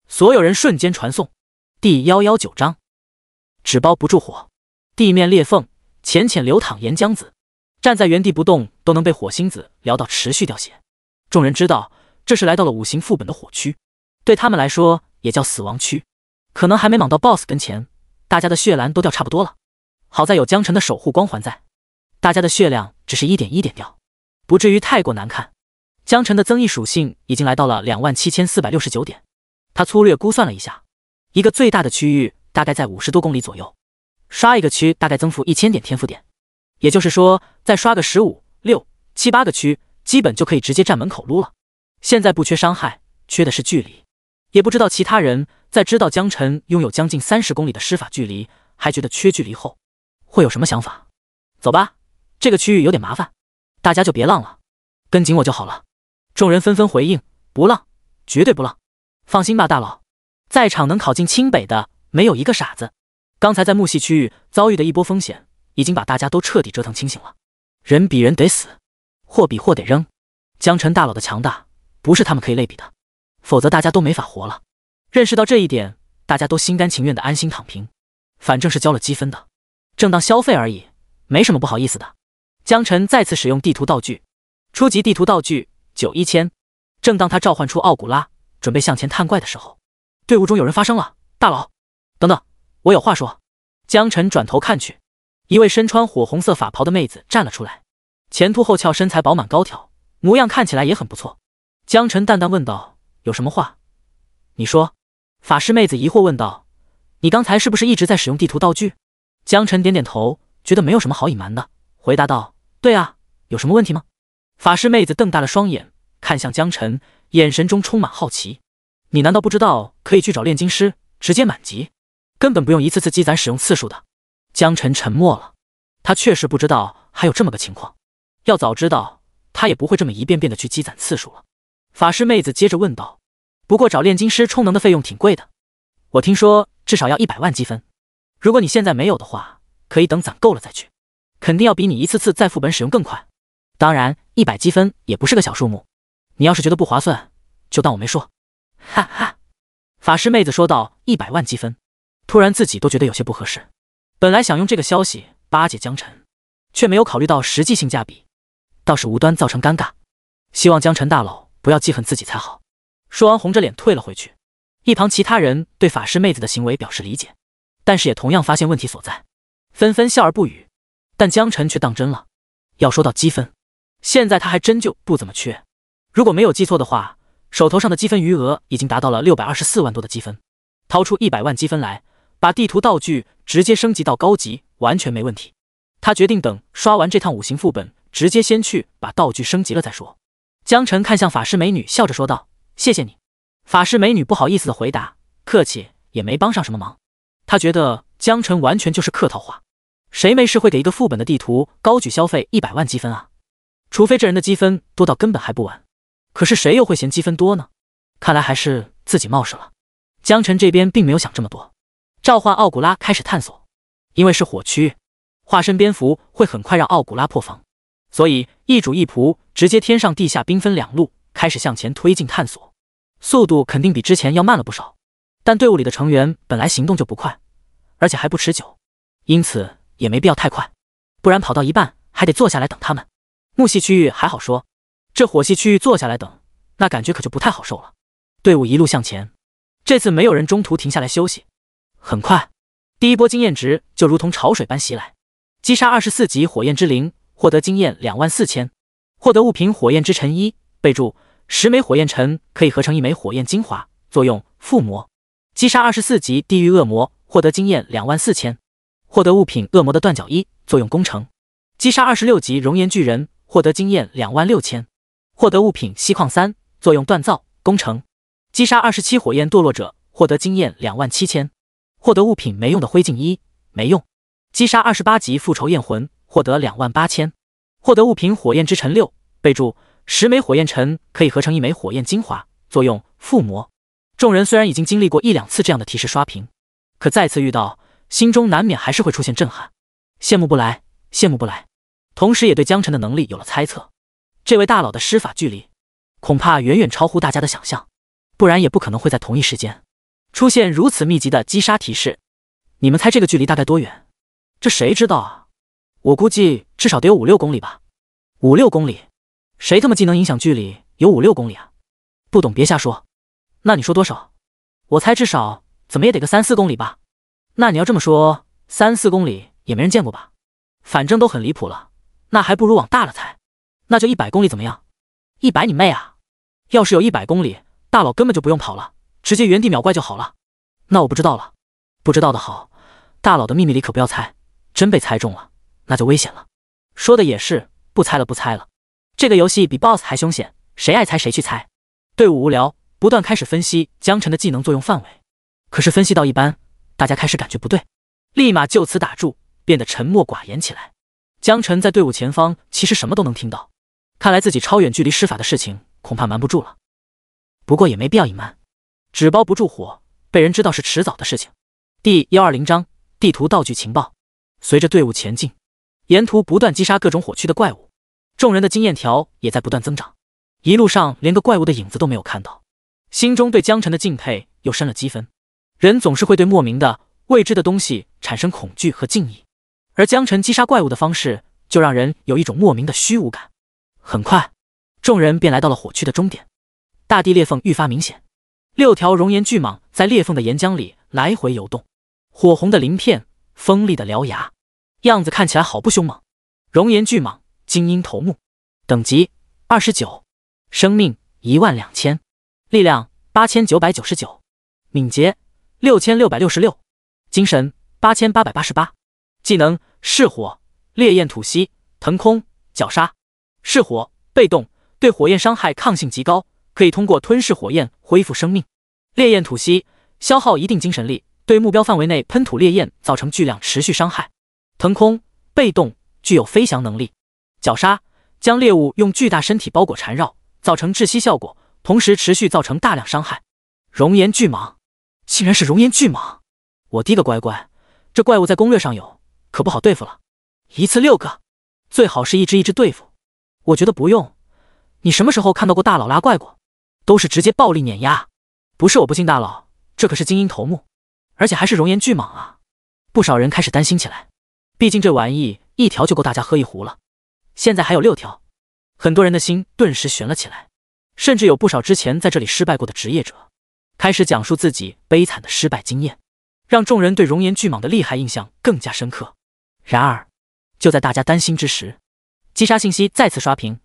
所有人瞬间传送。第119章，纸包不住火，地面裂缝，浅浅流淌岩浆子，站在原地不动都能被火星子燎到持续掉血。众人知道这是来到了5行副本的火区，对他们来说也叫死亡区。可能还没莽到 BOSS 跟前，大家的血蓝都掉差不多了。好在有江晨的守护光环在，大家的血量只是一点掉，不至于太过难看。江晨的增益属性已经来到了27469点，他粗略估算了一下，一个最大的区域大概在50多公里左右，刷一个区大概增幅1000点天赋点，也就是说再刷个15、6、7、8个区，基本就可以直接站门口撸了。现在不缺伤害，缺的是距离。也不知道其他人在知道江晨拥有将近30公里的施法距离，还觉得缺距离后，会有什么想法？走吧，这个区域有点麻烦，大家就别浪了，跟紧我就好了。众人纷纷回应，不浪，绝对不浪。放心吧，大佬，在场能考进清北的没有一个傻子。刚才在木系区域遭遇的一波风险，已经把大家都彻底折腾清醒了。人比人得死，货比货得扔。江晨大佬的强大，不是他们可以类比的。否则大家都没法活了。认识到这一点，大家都心甘情愿的安心躺平，反正是交了积分的，正当消费而已，没什么不好意思的。江晨再次使用地图道具，初级地图道具91000。正当他召唤出奥古拉，准备向前探怪的时候，队伍中有人发声了：大佬，等等，我有话说。江晨转头看去，一位身穿火红色法袍的妹子站了出来，前凸后翘，身材饱满高挑，模样看起来也很不错。江晨淡淡问道：“有什么话？你说。”法师妹子疑惑问道：“你刚才是不是一直在使用地图道具？”江晨点点头，觉得没有什么好隐瞒的，回答道：“对啊，有什么问题吗？”法师妹子瞪大了双眼，看向江晨，眼神中充满好奇：“你难道不知道可以去找炼金师，直接满级，根本不用一次次积攒使用次数的？”江晨沉默了，他确实不知道还有这么个情况，要早知道，他也不会这么一遍遍的去积攒次数了。法师妹子接着问道：“不过找炼金师充能的费用挺贵的，我听说至少要100万积分。如果你现在没有的话，可以等攒够了再去，肯定要比你一次次在副本使用更快。当然，100积分也不是个小数目，你要是觉得不划算，就当我没说。”哈哈，法师妹子说道：“100万积分。”突然自己都觉得有些不合适。本来想用这个消息巴结江晨，却没有考虑到实际性价比，倒是无端造成尴尬。希望江晨大佬不要记恨自己才好。说完红着脸退了回去。一旁其他人对法师妹子的行为表示理解，但是也同样发现问题所在，纷纷笑而不语。但江晨却当真了。要说到积分，现在他还真就不怎么缺。如果没有记错的话，手头上的积分余额已经达到了624万多的积分。掏出100万积分来，把地图道具直接升级到高级，完全没问题。他决定等刷完这趟5行副本，直接先去把道具升级了再说。江晨看向法师美女，笑着说道：“谢谢你。”法师美女不好意思的回答：“客气，也没帮上什么忙。”他觉得江晨完全就是客套话，谁没事会给一个副本的地图高举消费100万积分啊？除非这人的积分多到根本还不完。可是谁又会嫌积分多呢？看来还是自己冒失了。江晨这边并没有想这么多，召唤奥古拉开始探索。因为是火区，化身蝙蝠会很快让奥古拉破防，所以一主一仆直接天上地下兵分2路，开始向前推进探索。速度肯定比之前要慢了不少，但队伍里的成员本来行动就不快，而且还不持久，因此也没必要太快，不然跑到一半还得坐下来等他们。木系区域还好说，这火系区域坐下来等，那感觉可就不太好受了。队伍一路向前，这次没有人中途停下来休息。很快，第一波经验值就如同潮水般袭来。击杀24级火焰之灵，获得经验24000，获得物品火焰之尘1，备注10枚火焰尘可以合成1枚火焰精华，作用附魔。击杀24级地狱恶魔，获得经验24000，获得物品恶魔的断脚1，作用攻城。击杀26级熔岩巨人，获得经验26000，获得物品锡矿3，作用锻造攻城。击杀27火焰堕落者，获得经验27000，获得物品没用的灰烬1，没用。击杀28级复仇焰魂，获得28000，获得物品火焰之尘6，备注10枚火焰尘可以合成1枚火焰精华，作用附魔。众人虽然已经经历过1-2次这样的提示刷屏，可再次遇到，心中难免还是会出现震撼，羡慕不来，羡慕不来。同时也对江晨的能力有了猜测，这位大佬的施法距离恐怕远远超乎大家的想象，不然也不可能会在同一时间出现如此密集的击杀提示。你们猜这个距离大概多远？这谁知道啊？我估计至少得有5-6公里吧。5-6公里？谁他妈技能影响距离有5-6公里啊？不懂别瞎说。那你说多少？我猜至少怎么也得个3-4公里吧。那你要这么说，3-4公里也没人见过吧？反正都很离谱了，那还不如往大了猜。那就100公里怎么样？100你妹啊！要是有100公里，大佬根本就不用跑了，直接原地秒怪就好了。那我不知道了，不知道的好，大佬的秘密里可不要猜，真被猜中了，那就危险了。说的也是，不猜了不猜了。这个游戏比 BOSS 还凶险，谁爱猜谁去猜。队伍无聊，不断开始分析江晨的技能作用范围。可是分析到一半，大家开始感觉不对，立马就此打住，变得沉默寡言起来。江晨在队伍前方其实什么都能听到，看来自己超远距离施法的事情恐怕瞒不住了。不过也没必要隐瞒，纸包不住火，被人知道是迟早的事情。第120章地图道具情报。随着队伍前进，沿途不断击杀各种火区的怪物，众人的经验条也在不断增长，一路上连个怪物的影子都没有看到，心中对江晨的敬佩又深了几分。人总是会对莫名的未知的东西产生恐惧和敬意，而江晨击杀怪物的方式就让人有一种莫名的虚无感。很快，众人便来到了火区的终点，大地裂缝愈发明显，6条熔岩巨蟒在裂缝的岩浆里来回游动，火红的鳞片，锋利的獠牙，样子看起来好不凶猛。熔岩巨蟒，精英头目，等级29，生命12000，力量8999，敏捷6666，精神8888，技能噬火、烈焰吐息、腾空、绞杀。噬火，被动，对火焰伤害抗性极高，可以通过吞噬火焰恢复生命。烈焰吐息，消耗一定精神力，对目标范围内喷吐烈焰造成巨量持续伤害。腾空，被动，具有飞翔能力。绞杀，将猎物用巨大身体包裹缠绕，造成窒息效果，同时持续造成大量伤害。熔岩巨蟒，竟然是熔岩巨蟒！我滴个乖乖，这怪物在攻略上有，可不好对付了。一次6个，最好是一只一只对付。我觉得不用，你什么时候看到过大佬拉怪过？都是直接暴力碾压。不是我不信大佬，这可是精英头目，而且还是熔岩巨蟒啊！不少人开始担心起来，毕竟这玩意一条就够大家喝一壶了，现在还有6条，很多人的心顿时悬了起来，甚至有不少之前在这里失败过的职业者，开始讲述自己悲惨的失败经验，让众人对熔岩巨蟒的厉害印象更加深刻。然而，就在大家担心之时，击杀信息再次刷屏，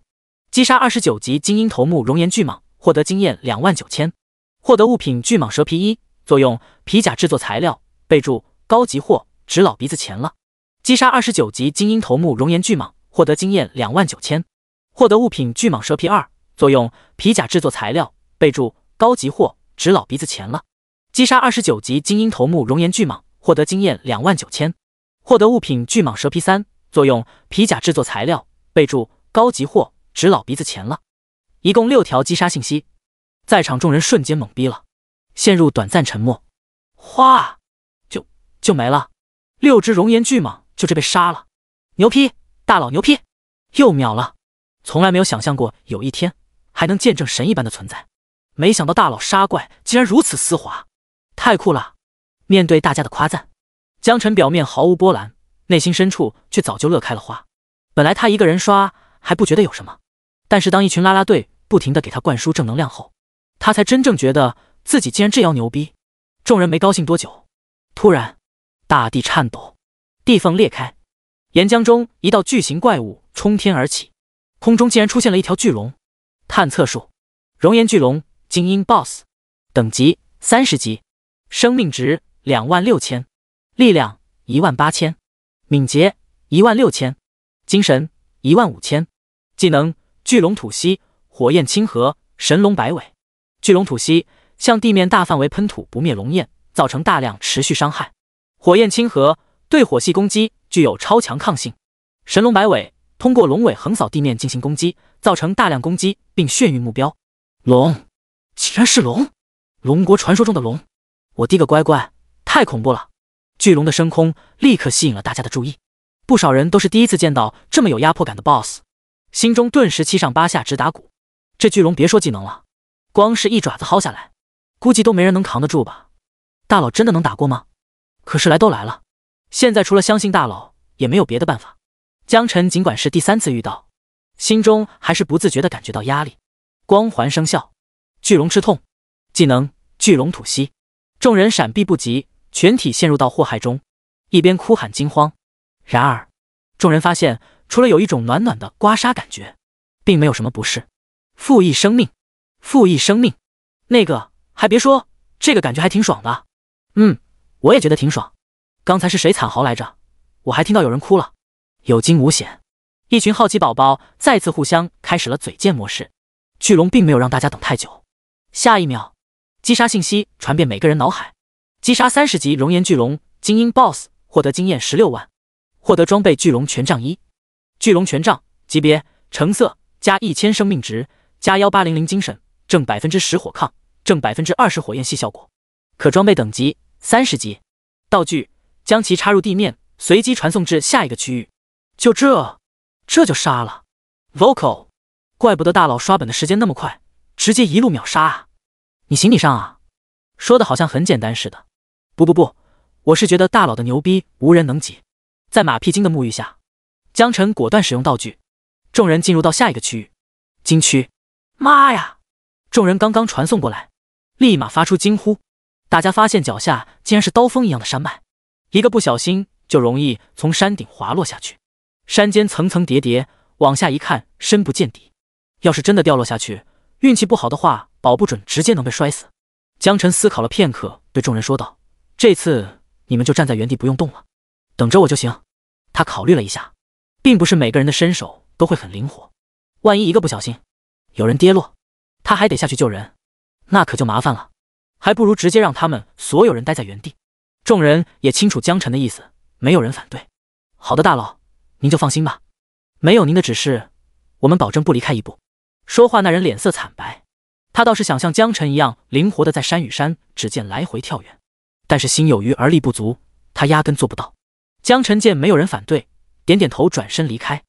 击杀29级精英头目熔岩巨蟒，获得经验29000，获得物品巨蟒蛇皮1，作用皮甲制作材料，备注高级货，值老鼻子钱了。击杀29级精英头目熔岩巨蟒，获得经验29000，获得物品巨蟒蛇皮2，作用皮甲制作材料，备注高级货，值老鼻子钱了。击杀29级精英头目熔岩巨蟒，获得经验29000，获得物品巨蟒蛇皮3，作用皮甲制作材料，备注高级货，值老鼻子钱了。一共6条击杀信息，在场众人瞬间懵逼了，陷入短暂沉默。哗，就没了，6只熔岩巨蟒就这被杀了，牛批，大佬牛批，又秒了！从来没有想象过有一天还能见证神一般的存在，没想到大佬杀怪竟然如此丝滑，太酷了！面对大家的夸赞，江辰表面毫无波澜，内心深处却早就乐开了花。本来他一个人刷还不觉得有什么，但是当一群啦啦队不停地给他灌输正能量后，他才真正觉得自己竟然这样牛逼。众人没高兴多久，突然大地颤抖，地缝裂开，岩浆中一道巨型怪物冲天而起，空中竟然出现了一条巨龙。探测数：熔岩巨龙，精英 BOSS， 等级30级，生命值26000，力量18000，敏捷16000，精神15000，技能巨龙吐息，火焰清河，神龙摆尾。巨龙吐息，向地面大范围喷吐不灭龙焰，造成大量持续伤害。火焰清河，对火系攻击具有超强抗性。神龙摆尾，通过龙尾横扫地面进行攻击，造成大量攻击并眩晕目标。龙，竟然是龙！龙国传说中的龙，我滴个乖乖，太恐怖了！巨龙的升空立刻吸引了大家的注意，不少人都是第一次见到这么有压迫感的 BOSS， 心中顿时7上8下直打鼓。这巨龙别说技能了，光是一爪子薅下来，估计都没人能扛得住吧？大佬真的能打过吗？可是来都来了，现在除了相信大佬，也没有别的办法。江辰尽管是第3次遇到，心中还是不自觉地感觉到压力。光环生效，巨龙吃痛，技能巨龙吐息，众人闪避不及，全体陷入到祸害中，一边哭喊惊慌。然而众人发现，除了有一种暖暖的刮痧感觉，并没有什么不适。复益生命，复益生命，那个还别说，这个感觉还挺爽的。我也觉得挺爽。刚才是谁惨嚎来着？我还听到有人哭了。有惊无险，一群好奇宝宝再次互相开始了嘴贱模式。巨龙并没有让大家等太久，下一秒，击杀信息传遍每个人脑海。击杀30级熔岩巨龙，精英 BOSS， 获得经验16万，获得装备巨龙权杖1。巨龙权杖级别橙色，加1000生命值，加1800精神，正10%火抗，正20%火焰系效果。可装备等级30级。道具将其插入地面，随机传送至下一个区域。就这就杀了 Vocal， 怪不得大佬刷本的时间那么快，直接一路秒杀啊！你行你上啊！说的好像很简单似的。不，我是觉得大佬的牛逼无人能及。在马屁精的沐浴下，江辰果断使用道具，众人进入到下一个区域。禁区，妈呀！众人刚刚传送过来，立马发出惊呼。大家发现脚下竟然是刀锋一样的山脉，一个不小心就容易从山顶滑落下去。山间层层叠叠，往下一看深不见底，要是真的掉落下去，运气不好的话，保不准直接能被摔死。江晨思考了片刻，对众人说道：“这次你们就站在原地不用动了，等着我就行。”他考虑了一下，并不是每个人的身手都会很灵活，万一一个不小心，有人跌落，他还得下去救人，那可就麻烦了。还不如直接让他们所有人待在原地。众人也清楚江晨的意思，没有人反对。好的，大佬，您就放心吧，没有您的指示，我们保证不离开一步。说话那人脸色惨白，他倒是想像江晨一样灵活的在山与山之间来回跳跃，但是心有余而力不足，他压根做不到。江晨见没有人反对，点点头，转身离开，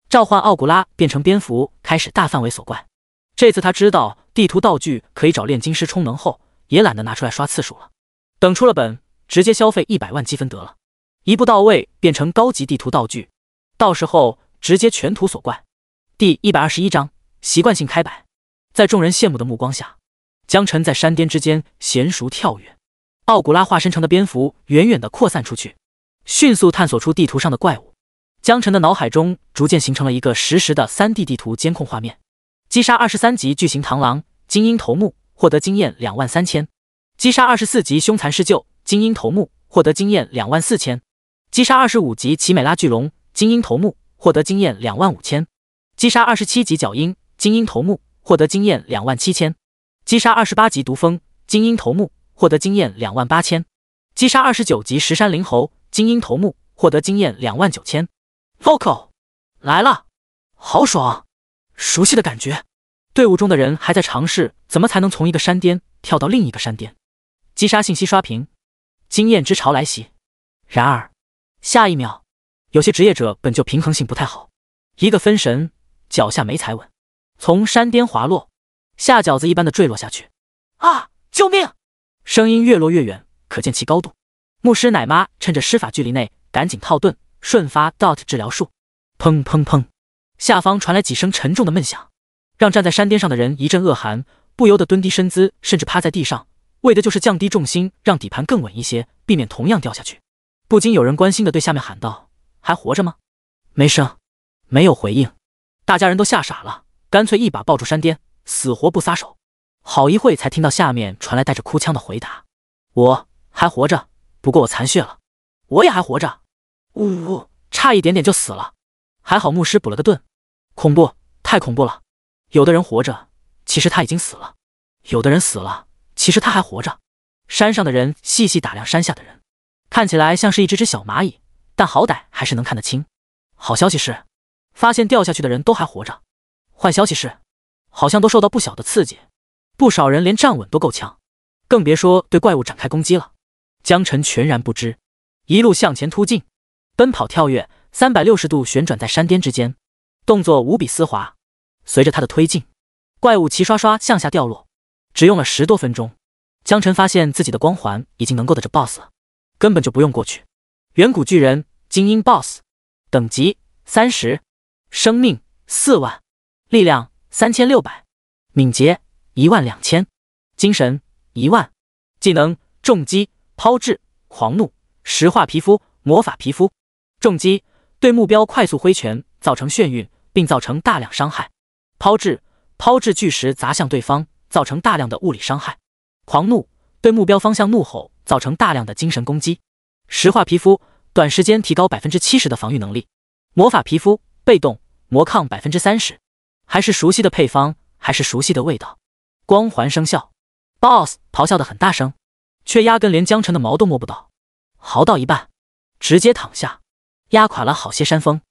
召唤奥古拉变成蝙蝠，开始大范围锁怪。这次他知道地图道具可以找炼金师充能后，也懒得拿出来刷次数了。等出了本，直接消费100万积分得了，一步到位变成高级地图道具，到时候直接全图锁怪。第121章习惯性开摆。在众人羡慕的目光下，江晨在山巅之间娴熟跳跃，奥古拉化身成的蝙蝠远远地扩散出去，迅速探索出地图上的怪物。江晨的脑海中逐渐形成了一个实时的 3D 地图监控画面。击杀23级巨型螳螂，精英头目，获得经验23000。击杀24级凶残狮鹫，精英头目，获得经验24000。击杀25级奇美拉巨龙，精英头目，获得经验25000。击杀27级角鹰，精英头目，获得经验27000。击杀28级毒蜂，精英头目，获得经验28000。击杀29级石山灵猴，精英头目，获得经验29000。Vocal 来了，好爽，熟悉的感觉。队伍中的人还在尝试怎么才能从一个山巅跳到另一个山巅。击杀信息刷屏，经验之潮来袭。然而下一秒，有些职业者本就平衡性不太好，一个分神，脚下没踩稳，从山巅滑落，下饺子一般的坠落下去。啊！救命！声音越落越远，可见其高度。牧师奶妈趁着施法距离内，赶紧套盾，瞬发 DOT 治疗术。砰砰砰，下方传来几声沉重的闷响，让站在山巅上的人一阵恶寒，不由得蹲低身姿，甚至趴在地上，为的就是降低重心，让底盘更稳一些，避免同样掉下去。不禁有人关心地对下面喊道：“还活着吗？”没声，没有回应。大家人都吓傻了，干脆一把抱住山巅，死活不撒手。好一会才听到下面传来带着哭腔的回答：“我还活着，不过我残血了。我也还活着，呜，差一点点就死了，还好牧师补了个盾。恐怖，太恐怖了！有的人活着，其实他已经死了；有的人死了，其实他还活着。”山上的人细细打量山下的人，看起来像是一只小蚂蚁，但好歹还是能看得清。好消息是，发现掉下去的人都还活着。坏消息是，好像都受到不小的刺激，不少人连站稳都够呛，更别说对怪物展开攻击了。江晨全然不知，一路向前突进，奔跑跳跃，360度旋转在山巅之间，动作无比丝滑。随着他的推进，怪物齐刷刷向下掉落。只用了10多分钟，江晨发现自己的光环已经能够得着 BOSS 了，根本就不用过去。远古巨人精英 BOSS， 等级30，生命4万，力量3600，敏捷12000，精神1万，技能重击、抛掷、狂怒、石化皮肤、魔法皮肤。重击，对目标快速挥拳，造成眩晕，并造成大量伤害。抛掷，抛掷巨石砸向对方，造成大量的物理伤害。狂怒，对目标方向怒吼，造成大量的精神攻击。石化皮肤，短时间提高 70% 的防御能力。魔法皮肤，被动魔抗 30%， 还是熟悉的配方，还是熟悉的味道。光环生效， BOSS 咆哮得很大声，却压根连江晨的毛都摸不到。嚎到一半，直接躺下，压垮了好些山峰。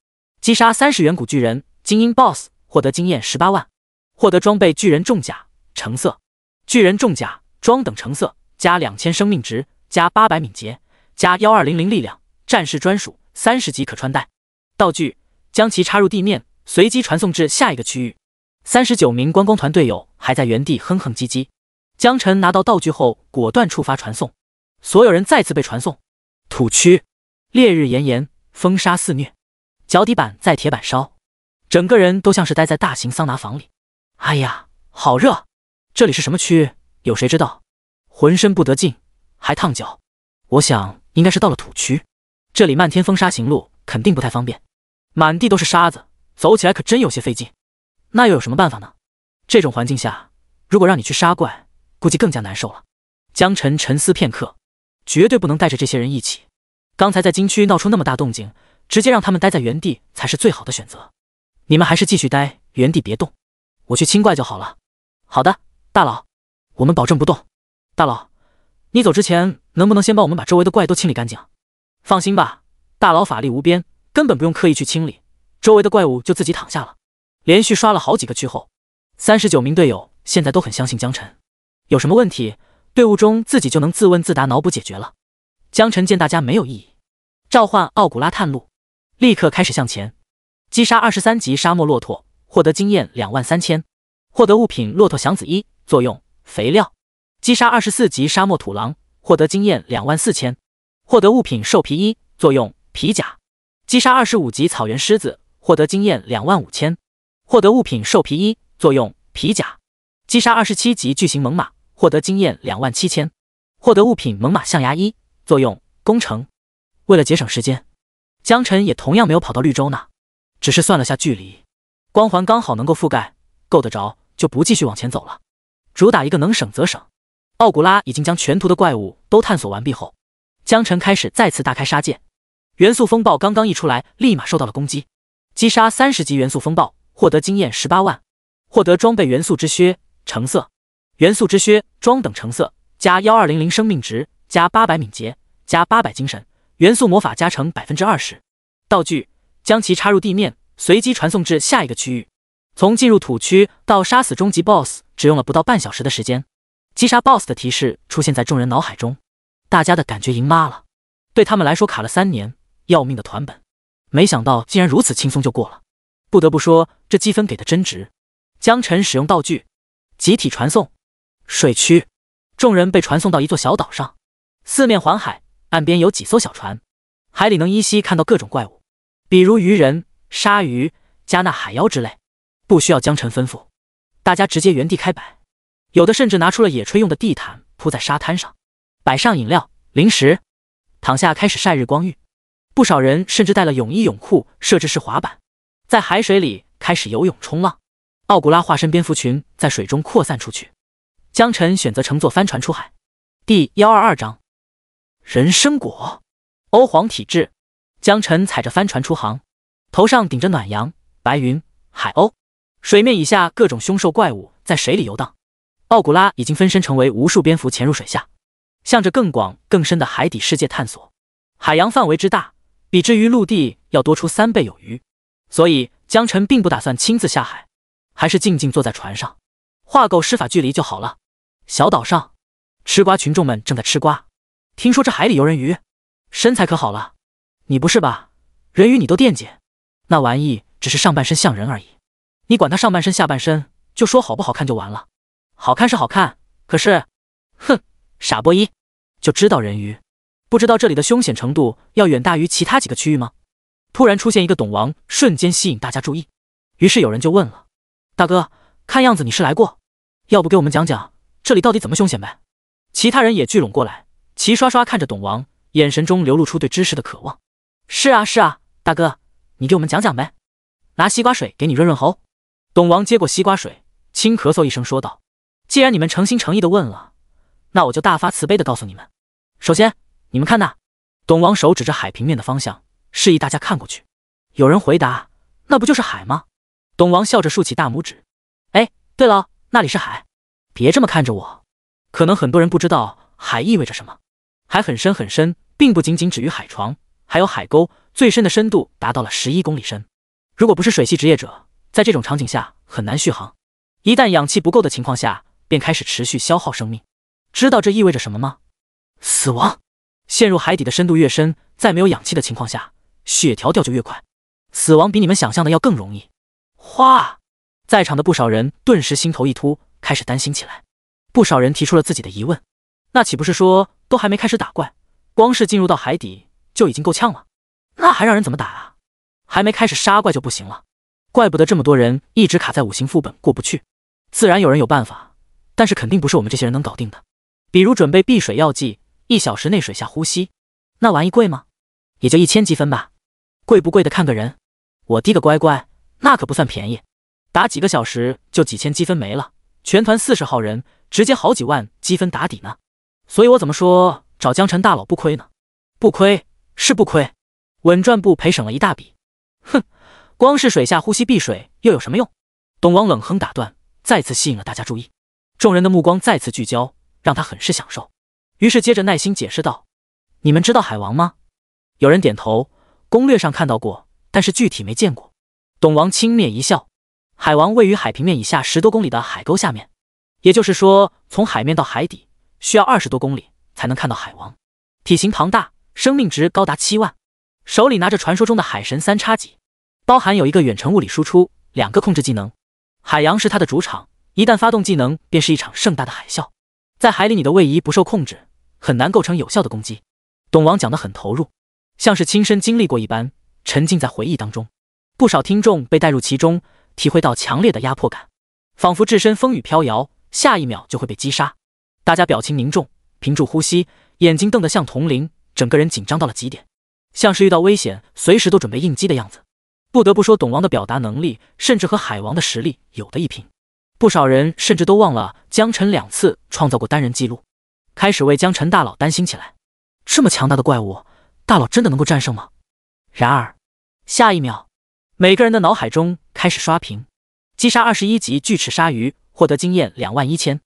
击杀30远古巨人精英 BOSS， 获得经验18万，获得装备巨人重甲橙色。巨人重甲装等橙色，加2000生命值，加800敏捷，加1200力量，战士专属，30级可穿戴。道具，将其插入地面，随机传送至下一个区域。39名观光团队友还在原地哼哼唧唧。江晨拿到道具后，果断触发传送，所有人再次被传送。土区，烈日炎炎，风沙肆虐，脚底板在铁板烧，整个人都像是待在大型桑拿房里。哎呀，好热！这里是什么区域？有谁知道？浑身不得劲，还烫脚。我想应该是到了土区，这里漫天风沙行路肯定不太方便，满地都是沙子，走起来可真有些费劲。那又有什么办法呢？这种环境下，如果让你去杀怪，估计更加难受了。江晨沉思片刻，绝对不能带着这些人一起。刚才在禁区闹出那么大动静，直接让他们待在原地才是最好的选择。你们还是继续待原地别动，我去清怪就好了。好的，大佬，我们保证不动。大佬，你走之前能不能先帮我们把周围的怪都清理干净？放心吧，大佬法力无边，根本不用刻意去清理，周围的怪物就自己躺下了。连续刷了好几个区后，39名队友现在都很相信江晨，有什么问题，队伍中自己就能自问自答脑补解决了。江晨见大家没有异议，召唤奥古拉探路，立刻开始向前。击杀23级沙漠骆驼，获得经验23000，获得物品骆驼祥子1，作用肥料。击杀24级沙漠土狼，获得经验24000，获得物品兽皮1，作用皮甲。击杀25级草原狮子，获得经验25000，获得物品兽皮1，作用皮甲。击杀27级巨型猛犸，获得经验27000，获得物品猛犸象牙1，作用攻城。为了节省时间，江晨也同样没有跑到绿洲那，只是算了下距离，光环刚好能够覆盖，够得着就不继续往前走了。主打一个能省则省。奥古拉已经将全图的怪物都探索完毕后，江晨开始再次大开杀戒。元素风暴刚刚一出来，立马受到了攻击。击杀30级元素风暴，获得经验18万，获得装备元素之靴橙色。元素之靴装等橙色，加1200生命值，加800敏捷，加800精神，元素魔法加成 20%。 道具将其插入地面，随机传送至下一个区域。从进入土区到杀死终极 BOSS 只用了不到半小时的时间。击杀 BOSS 的提示出现在众人脑海中，大家的感觉赢妈了。对他们来说卡了3年要命的团本，没想到竟然如此轻松就过了。不得不说这积分给的真值。江晨使用道具集体传送水区，众人被传送到一座小岛上，四面环海，岸边有几艘小船，海里能依稀看到各种怪物，比如鱼人、鲨鱼、加纳海妖之类，不需要江晨吩咐，大家直接原地开摆，有的甚至拿出了野炊用的地毯铺在沙滩上，摆上饮料、零食，躺下开始晒日光浴。不少人甚至带了泳衣泳裤设置式滑板，在海水里开始游泳冲浪。奥古拉化身蝙蝠群在水中扩散出去，江晨选择乘坐帆船出海。第122章人参果欧皇体质。江晨踩着帆船出航，头上顶着暖阳、白云、海鸥，水面以下各种凶兽怪物在水里游荡。奥古拉已经分身成为无数蝙蝠潜入水下，向着更广更深的海底世界探索。海洋范围之大，比之于陆地要多出3倍有余，所以江晨并不打算亲自下海，还是静静坐在船上，画够施法距离就好了。小岛上，吃瓜群众们正在吃瓜。听说这海里游人鱼，身材可好了。你不是吧？人鱼你都惦记，那玩意只是上半身像人而已，你管他上半身下半身，就说好不好看就完了。好看是好看，可是，哼，傻波一，就知道人鱼，不知道这里的凶险程度要远大于其他几个区域吗？突然出现一个董王，瞬间吸引大家注意。于是有人就问了：大哥，看样子你是来过，要不给我们讲讲这里到底怎么凶险呗？其他人也聚拢过来，齐刷刷看着董王，眼神中流露出对知识的渴望。是啊是啊，大哥，你给我们讲讲呗，拿西瓜水给你润润喉。董王接过西瓜水，轻咳嗽一声说道：既然你们诚心诚意的问了，那我就大发慈悲的告诉你们。首先，你们看那。董王手指着海平面的方向，示意大家看过去。有人回答：那不就是海吗？董王笑着竖起大拇指：哎，对了，那里是海。别这么看着我，可能很多人不知道海意味着什么。海很深很深，并不仅仅止于海床，还有海沟，最深的深度达到了11公里深。如果不是水系职业者，在这种场景下很难续航，一旦氧气不够的情况下，便开始持续消耗生命。知道这意味着什么吗？死亡。陷入海底的深度越深，在没有氧气的情况下，血条掉就越快，死亡比你们想象的要更容易。哗！在场的不少人顿时心头一突，开始担心起来。不少人提出了自己的疑问，那岂不是说都还没开始打怪，光是进入到海底就已经够呛了？那还让人怎么打啊？还没开始杀怪就不行了，怪不得这么多人一直卡在5行副本过不去。自然有人有办法，但是肯定不是我们这些人能搞定的。比如准备避水药剂，1小时内水下呼吸，那玩意贵吗？也就1000积分吧。贵不贵的看个人，我滴个乖乖，那可不算便宜，打几个小时就几千积分没了，全团40号人，直接好几万积分打底呢。所以我怎么说找江辰大佬不亏呢？不亏是不亏，稳赚不赔省了一大笔。哼，光是水下呼吸避水又有什么用？董王冷哼打断，再次吸引了大家注意。众人的目光再次聚焦，让他很是享受。于是接着耐心解释道：“你们知道海王吗？”有人点头，攻略上看到过，但是具体没见过。董王轻蔑一笑，海王位于海平面以下10多公里的海沟下面，也就是说，从海面到海底需要20多公里才能看到海王。体型庞大，生命值高达7万，手里拿着传说中的海神3叉戟，包含有一个远程物理输出，2个控制技能。海洋是他的主场，一旦发动技能，便是一场盛大的海啸。在海里，你的位移不受控制，很难构成有效的攻击。董王讲得很投入，像是亲身经历过一般，沉浸在回忆当中。不少听众被带入其中，体会到强烈的压迫感，仿佛置身风雨飘摇，下一秒就会被击杀。大家表情凝重，屏住呼吸，眼睛瞪得像铜铃，整个人紧张到了极点，像是遇到危险随时都准备应激的样子。不得不说，董王的表达能力甚至和海王的实力有的一拼。不少人甚至都忘了江辰2次创造过单人纪录，开始为江辰大佬担心起来。这么强大的怪物，大佬真的能够战胜吗？然而下一秒，每个人的脑海中开始刷屏：击杀21级巨齿鲨鱼，获得经验21000；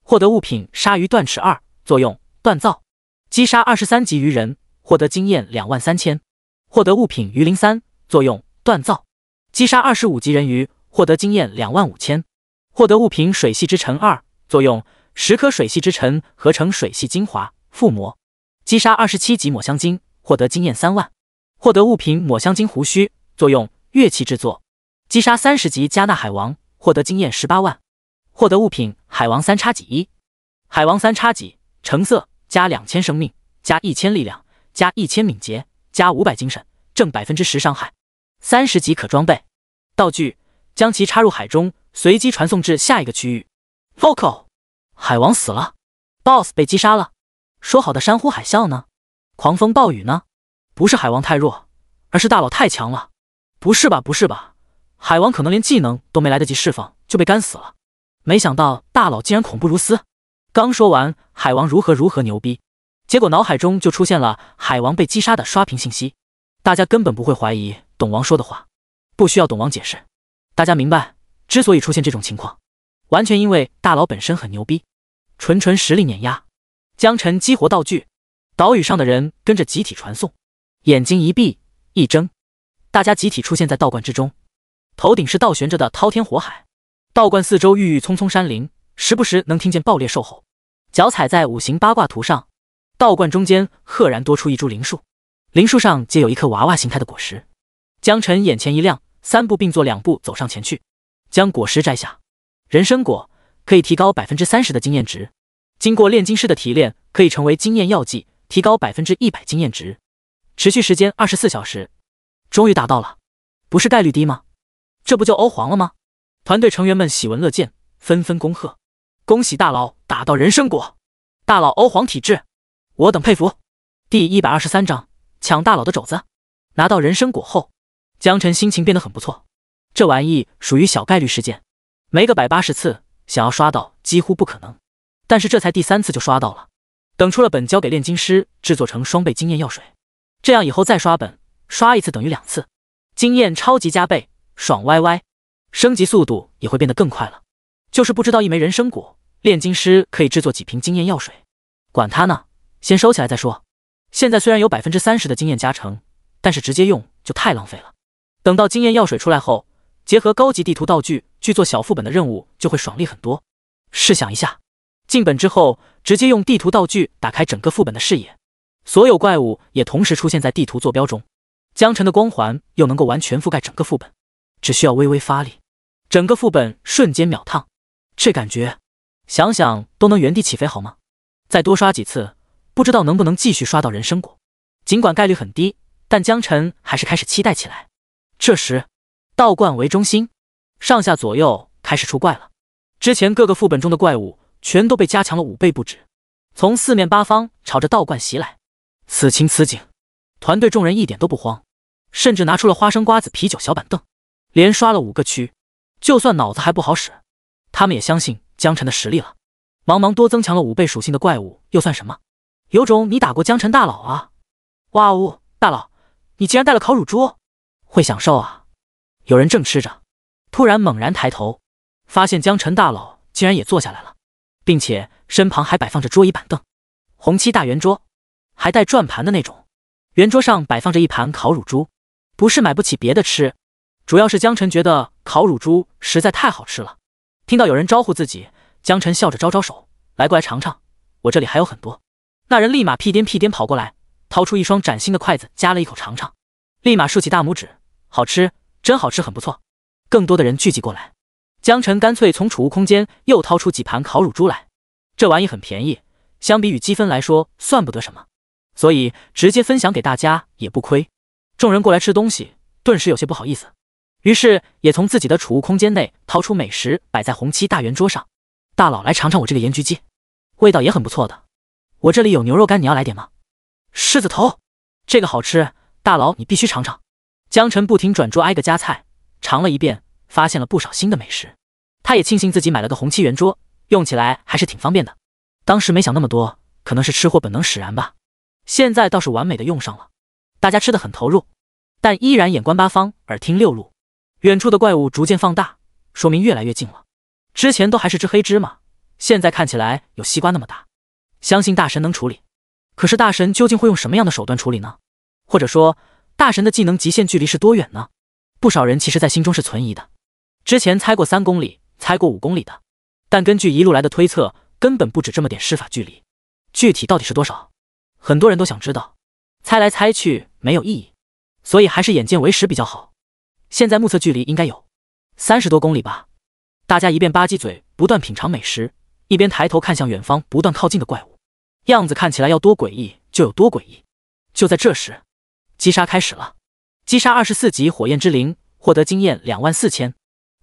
获得物品鲨鱼断齿2，作用锻造；击杀23级鱼人，获得经验23000；获得物品鱼鳞3，作用锻造；击杀25级人鱼，获得经验25000；获得物品水系之尘2，作用10颗水系之尘合成水系精华附魔；击杀27级抹香鲸，获得经验3万；获得物品抹香鲸胡须，作用乐器制作；击杀30级加纳海王，获得经验18万；获得物品海王3叉戟1。海王3叉戟，橙色，加2000生命，加1000力量，加1000敏捷，加500精神，正10%伤害。30级可装备。道具：将其插入海中，随机传送至下一个区域。Vocal： 海王死了 ，BOSS 被击杀了。说好的山呼海啸呢？狂风暴雨呢？不是海王太弱，而是大佬太强了。不是吧，不是吧？海王可能连技能都没来得及释放就被干死了。没想到大佬竟然恐怖如斯。刚说完海王如何牛逼，结果脑海中就出现了海王被击杀的刷屏信息。大家根本不会怀疑董王说的话，不需要董王解释，大家明白之所以出现这种情况，完全因为大佬本身很牛逼，纯实力碾压。江辰激活道具，岛屿上的人跟着集体传送，眼睛一闭一睁，大家集体出现在道观之中，头顶是倒悬着的滔天火海，道观四周郁郁葱葱山林，时不时能听见爆裂兽吼。脚踩在五行八卦图上，道观中间赫然多出一株灵树，灵树上皆有一颗娃娃形态的果实。江辰眼前一亮，3步并作2步走上前去，将果实摘下。人参果可以提高30%的经验值，经过炼金师的提炼，可以成为经验药剂，提高100%经验值，持续时间24小时。终于达到了，不是概率低吗？这不就欧皇了吗？团队成员们喜闻乐见，纷纷恭贺：恭喜大佬打到人参果，大佬欧皇体质，我等佩服。第123章抢大佬的肘子。拿到人参果后，江辰心情变得很不错。这玩意属于小概率事件，没个180次想要刷到几乎不可能，但是这才第3次就刷到了。等出了本交给炼金师制作成双倍经验药水，这样以后再刷本，刷一次等于2次，经验超级加倍，爽歪歪，升级速度也会变得更快了。就是不知道一枚人参果，炼金师可以制作几瓶经验药水。管他呢，先收起来再说。现在虽然有30%的经验加成，但是直接用就太浪费了。等到经验药水出来后，结合高级地图道具去做小副本的任务，就会爽利很多。试想一下，进本之后直接用地图道具打开整个副本的视野，所有怪物也同时出现在地图坐标中，江辰的光环又能够完全覆盖整个副本，只需要微微发力，整个副本瞬间秒烫。这感觉想想都能原地起飞好吗？再多刷几次，不知道能不能继续刷到人参果。尽管概率很低，但江辰还是开始期待起来。这时道观为中心，上下左右开始出怪了。之前各个副本中的怪物全都被加强了5倍不止，从4面8方朝着道观袭来。此情此景，团队众人一点都不慌，甚至拿出了花生瓜子啤酒小板凳，连刷了5个区。就算脑子还不好使，他们也相信江辰的实力了。茫茫多增强了5倍属性的怪物又算什么？有种你打过江辰大佬啊！哇呜，大佬，你竟然带了烤乳猪，会享受啊！有人正吃着，突然猛然抬头，发现江辰大佬竟然也坐下来了，并且身旁还摆放着桌椅板凳，红漆大圆桌，还带转盘的那种。圆桌上摆放着一盘烤乳猪，不是买不起别的吃，主要是江辰觉得烤乳猪实在太好吃了。听到有人招呼自己，江辰笑着招招手，来过来尝尝，我这里还有很多。那人立马屁颠屁颠跑过来，掏出一双崭新的筷子，夹了一口尝尝，立马竖起大拇指，好吃，真好吃，很不错。更多的人聚集过来，江辰干脆从储物空间又掏出几盘烤乳猪来，这玩意很便宜，相比与积分来说算不得什么，所以直接分享给大家也不亏。众人过来吃东西，顿时有些不好意思，于是也从自己的储物空间内掏出美食摆在红漆大圆桌上。大佬，来尝尝我这个盐焗鸡，味道也很不错的。我这里有牛肉干，你要来点吗？狮子头，这个好吃，大佬你必须尝尝。江辰不停转桌挨个夹菜，尝了一遍，发现了不少新的美食。他也庆幸自己买了个红漆圆桌，用起来还是挺方便的。当时没想那么多，可能是吃货本能使然吧。现在倒是完美的用上了，大家吃得很投入，但依然眼观八方，耳听六路。远处的怪物逐渐放大，说明越来越近了。之前都还是只黑芝麻，现在看起来有西瓜那么大。相信大神能处理，可是大神究竟会用什么样的手段处理呢？或者说，大神的技能极限距离是多远呢？不少人其实在心中是存疑的。之前猜过3公里，猜过5公里的，但根据一路来的推测，根本不止这么点施法距离。具体到底是多少？很多人都想知道，猜来猜去没有意义，所以还是眼见为实比较好。现在目测距离应该有30多公里吧。大家一边吧唧嘴不断品尝美食，一边抬头看向远方不断靠近的怪物，样子看起来要多诡异就有多诡异。就在这时，击杀开始了。击杀24级火焰之灵，获得经验24000，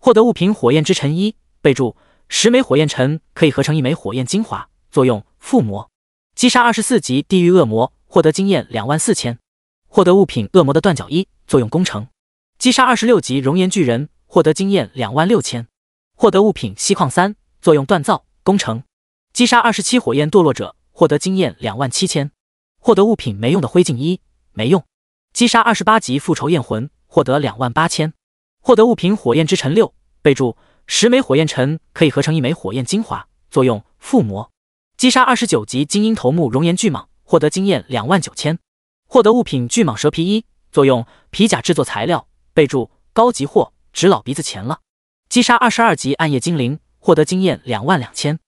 获得物品火焰之尘1，备注10枚火焰尘可以合成1枚火焰精华，作用附魔。击杀24级地狱恶魔，获得经验24000，获得物品恶魔的断脚1，作用攻城。击杀26级熔岩巨人，获得经验26000，获得物品锡矿3，作用锻造攻城。击杀27火焰堕落者，获得经验27000，获得物品没用的灰烬1，没用。击杀28级复仇焰魂，获得28000，获得物品火焰之尘6，备注10枚火焰尘可以合成1枚火焰精华，作用附魔。击杀29级精英头目熔岩巨蟒，获得经验29000，获得物品巨蟒蛇皮1，作用皮甲制作材料，备注高级货，值老鼻子钱了。击杀22级暗夜精灵，获得经验22000，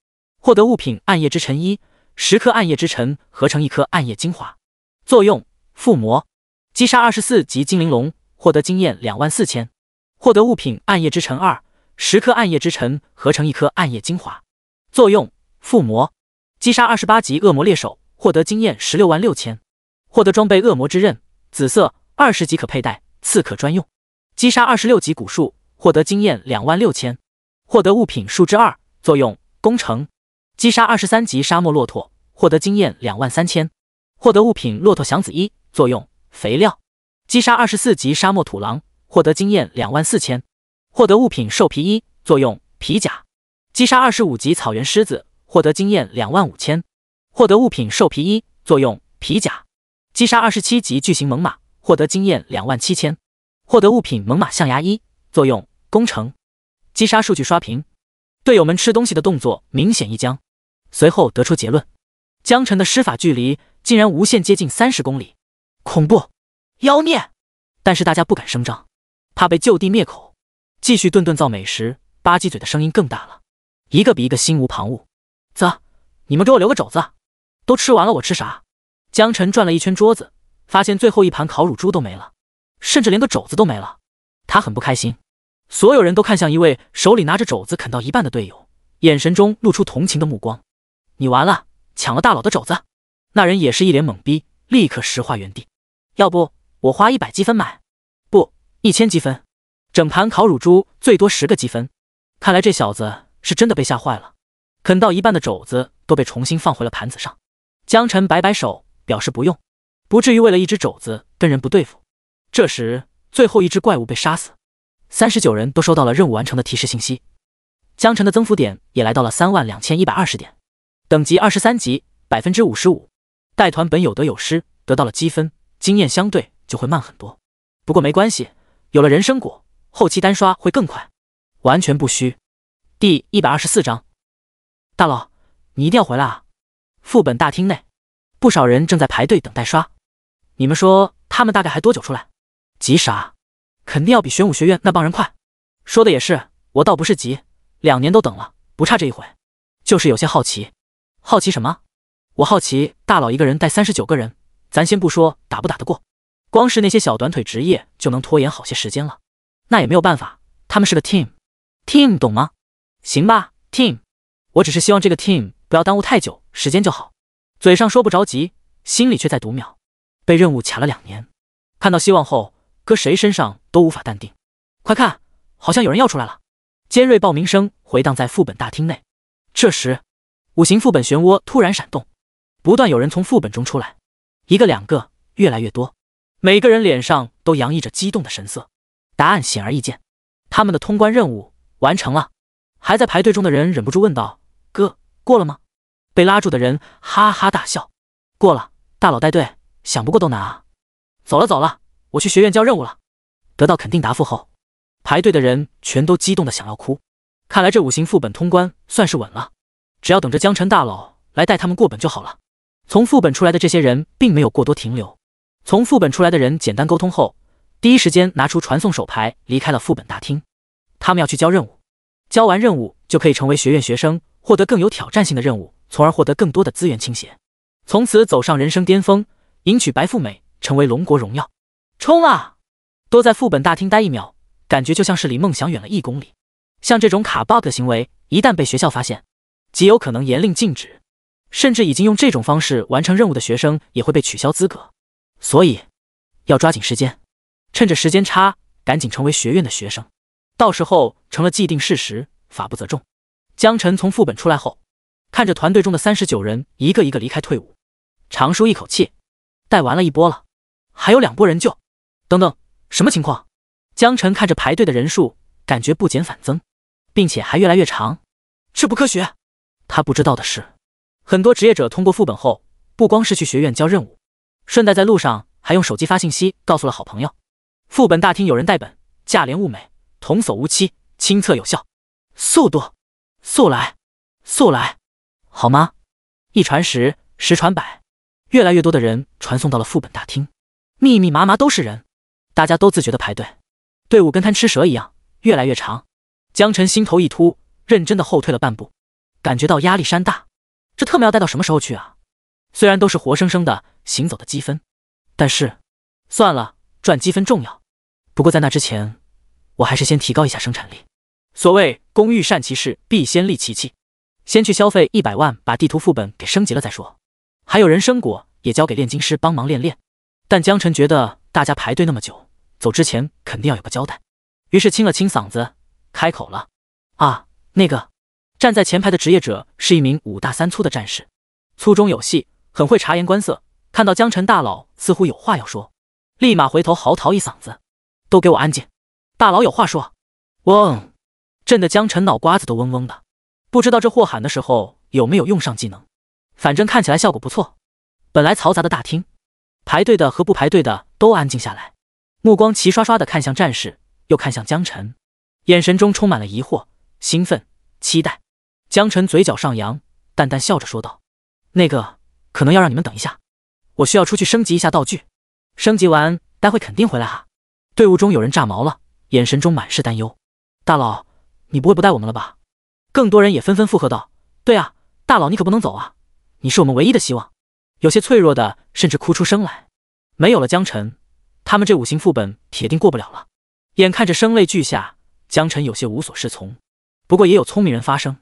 获得物品暗夜之尘1，10颗暗夜之尘合成1颗暗夜精华，作用附魔。击杀24级精灵龙，获得经验24000，获得物品暗夜之尘2，10颗暗夜之尘合成1颗暗夜精华，作用附魔。击杀28级恶魔猎手，获得经验166000，获得装备恶魔之刃，紫色，20级可佩戴，刺客专用。击杀26级古树，获得经验26000，获得物品树枝2，作用攻城。击杀23级沙漠骆驼，获得经验23000，获得物品骆驼祥子1，作用肥料。击杀24级沙漠土狼，获得经验24000，获得物品兽皮1，作用皮甲。击杀25级草原狮子，获得经验25000，获得物品兽皮1，作用皮甲。击杀27级巨型猛犸，获得经验27000，获得物品猛犸象牙1，作用攻城。击杀数据刷屏，队友们吃东西的动作明显一僵，随后得出结论，江辰的施法距离竟然无限接近30公里，恐怖，妖孽！但是大家不敢声张，怕被就地灭口，继续顿顿造美食，吧唧嘴的声音更大了，一个比一个心无旁骛。你们给我留个肘子，都吃完了我吃啥？江辰转了一圈桌子，发现最后一盘烤乳猪都没了，甚至连个肘子都没了，他很不开心。所有人都看向一位手里拿着肘子啃到一半的队友，眼神中露出同情的目光。你完了，抢了大佬的肘子。那人也是一脸懵逼，立刻石化原地。要不我花100积分买，不，1000积分，整盘烤乳猪最多10个积分。看来这小子是真的被吓坏了，啃到一半的肘子都被重新放回了盘子上。江辰摆摆手，表示不用，不至于为了一只肘子跟人不对付。这时最后一只怪物被杀死，39人都收到了任务完成的提示信息。江晨的增幅点也来到了32120点，等级23级，55%。带团本有得有失，得到了积分，经验相对就会慢很多。不过没关系，有了人参果，后期单刷会更快，完全不虚。第124章，大佬，你一定要回来啊！副本大厅内，不少人正在排队等待刷。你们说他们大概还多久出来？急啥？肯定要比玄武学院那帮人快。说的也是，我倒不是急，2年都等了，不差这一回。就是有些好奇。好奇什么？我好奇大佬一个人带39个人，咱先不说打不打得过，光是那些小短腿职业就能拖延好些时间了。那也没有办法，他们是个 team， 懂吗？行吧 ，team。我只是希望这个 team 不要耽误太久时间就好。嘴上说不着急，心里却在读秒。被任务卡了2年，看到希望后，搁谁身上都无法淡定。快看，好像有人要出来了！尖锐报名声回荡在副本大厅内。这时，五行副本漩涡突然闪动，不断有人从副本中出来，一个两个，越来越多，每个人脸上都洋溢着激动的神色。答案显而易见，他们的通关任务完成了。还在排队中的人忍不住问道：“哥，过了吗？”被拉住的人哈哈大笑：“过了，大佬带队，想不过都难啊！”走了，我去学院交任务了。得到肯定答复后，排队的人全都激动的想要哭。看来这五行副本通关算是稳了，只要等着江辰大佬来带他们过本就好了。从副本出来的这些人并没有过多停留，从副本出来的人简单沟通后，第一时间拿出传送手牌离开了副本大厅。他们要去交任务，交完任务就可以成为学院学生，获得更有挑战性的任务，从而获得更多的资源倾斜，从此走上人生巅峰，迎娶白富美，成为龙国荣耀。冲啊！多在副本大厅待1秒，感觉就像是离梦想远了1公里。像这种卡 bug 的行为，一旦被学校发现，极有可能严令禁止，甚至已经用这种方式完成任务的学生也会被取消资格。所以要抓紧时间，趁着时间差，赶紧成为学院的学生，到时候成了既定事实，法不责众。江辰从副本出来后，看着团队中的39人一个一个离开队伍，长舒一口气，带完了一波了，还有2波人救。等等，什么情况？江辰看着排队的人数，感觉不减反增，并且还越来越长，这不科学。他不知道的是，很多职业者通过副本后，不光是去学院交任务，顺带在路上还用手机发信息告诉了好朋友。副本大厅有人带本，价廉物美，童叟无欺，亲测有效，速度，速来，好吗？一传十，十传百，越来越多的人传送到了副本大厅，密密麻麻都是人，大家都自觉的排队，队伍跟贪吃蛇一样，越来越长。江辰心头一突，认真的后退了半步，感觉到压力山大。这特么要待到什么时候去啊？虽然都是活生生的行走的积分，但是算了，赚积分重要。不过在那之前，我还是先提高一下生产力。所谓工欲善其事，必先利其器，先去消费100万把地图副本给升级了再说。还有人参果也交给炼金师帮忙练练。但江辰觉得大家排队那么久，走之前肯定要有个交代，于是清了清嗓子，开口了：“啊，那个。”站在前排的职业者是一名5大3粗的战士，粗中有细，很会察言观色。看到江辰大佬似乎有话要说，立马回头嚎啕一嗓子：“都给我安静！大佬有话说！”嗡，震得江辰脑瓜子都嗡嗡的，不知道这货喊的时候有没有用上技能，反正看起来效果不错。本来嘈杂的大厅，排队的和不排队的都安静下来，目光齐刷刷的看向战士，又看向江辰，眼神中充满了疑惑、兴奋、期待。江辰嘴角上扬，淡淡笑着说道：“那个，可能要让你们等一下，我需要出去升级一下道具，升级完待会肯定回来哈。”队伍中有人炸毛了，眼神中满是担忧：“大佬，你不会不带我们了吧？”更多人也纷纷附和道：“对啊，大佬你可不能走啊，你是我们唯一的希望。”有些脆弱的甚至哭出声来。没有了江辰，他们这五行副本铁定过不了了。眼看着声泪俱下，江辰有些无所适从。不过也有聪明人发声：“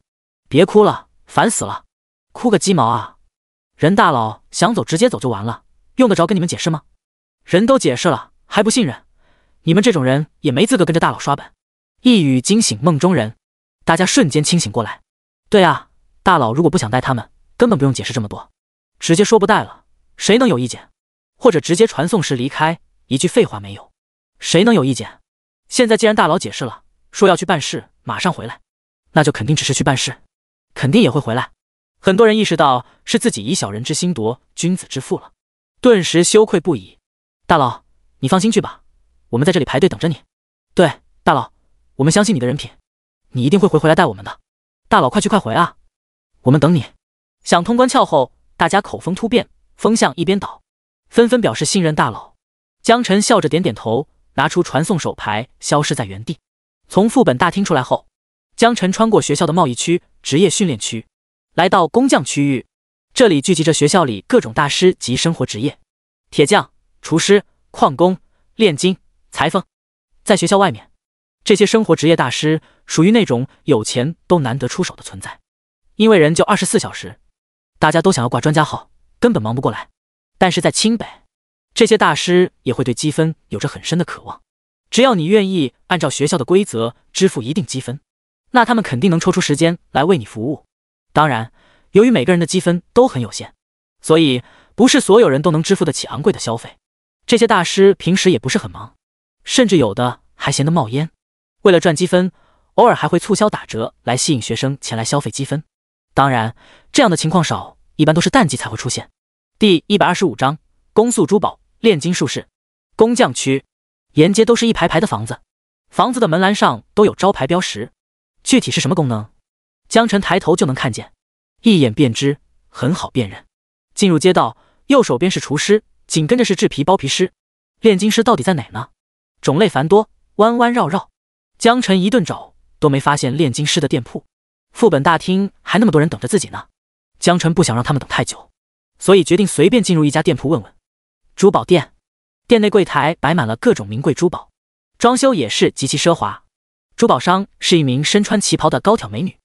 别哭了，烦死了，哭个鸡毛啊！人大佬想走直接走就完了，用得着跟你们解释吗？人都解释了还不信任，你们这种人也没资格跟着大佬刷本。”一语惊醒梦中人，大家瞬间清醒过来。对啊，大佬如果不想带他们，根本不用解释这么多，直接说不带了，谁能有意见？或者直接传送时离开，一句废话没有，谁能有意见？现在既然大佬解释了，说要去办事，马上回来，那就肯定只是去办事，肯定也会回来。很多人意识到是自己以小人之心夺君子之腹了，顿时羞愧不已。大佬，你放心去吧，我们在这里排队等着你。对，大佬，我们相信你的人品，你一定会回来带我们的。大佬快去快回啊，我们等你。想通关窍后，大家口风突变，风向一边倒，纷纷表示信任大佬。江晨笑着点点头，拿出传送手牌，消失在原地。从副本大厅出来后，江晨穿过学校的贸易区、职业训练区，来到工匠区域。这里聚集着学校里各种大师及生活职业：铁匠、厨师、矿工、炼金、裁缝。在学校外面，这些生活职业大师属于那种有钱都难得出手的存在，因为人就24小时，大家都想要挂专家号，根本忙不过来。但是在清北，这些大师也会对积分有着很深的渴望，只要你愿意按照学校的规则支付一定积分，那他们肯定能抽出时间来为你服务。当然，由于每个人的积分都很有限，所以不是所有人都能支付得起昂贵的消费。这些大师平时也不是很忙，甚至有的还闲得冒烟。为了赚积分，偶尔还会促销打折来吸引学生前来消费积分。当然，这样的情况少，一般都是淡季才会出现。第125章公诉珠宝炼金术士。工匠区沿街都是一排排的房子，房子的门栏上都有招牌标识，具体是什么功能，江晨抬头就能看见，一眼便知，很好辨认。进入街道，右手边是厨师，紧跟着是制皮包皮师。炼金师到底在哪呢？种类繁多，弯弯绕绕，江晨一顿找都没发现炼金师的店铺。副本大厅还那么多人等着自己呢，江晨不想让他们等太久，所以决定随便进入一家店铺问问。珠宝店，店内柜台摆满了各种名贵珠宝，装修也是极其奢华。珠宝商是一名身穿旗袍的高挑美女，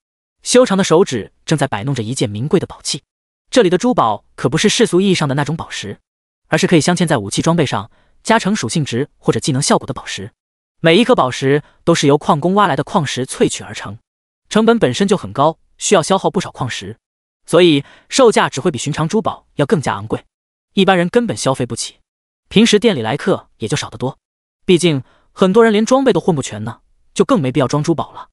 修长的手指正在摆弄着一件名贵的宝器。这里的珠宝可不是世俗意义上的那种宝石，而是可以镶嵌在武器装备上，加成属性值或者技能效果的宝石。每一颗宝石都是由矿工挖来的矿石萃取而成，成本本身就很高，需要消耗不少矿石，所以售价只会比寻常珠宝要更加昂贵，一般人根本消费不起。平时店里来客也就少得多，毕竟很多人连装备都混不全呢，就更没必要装珠宝了。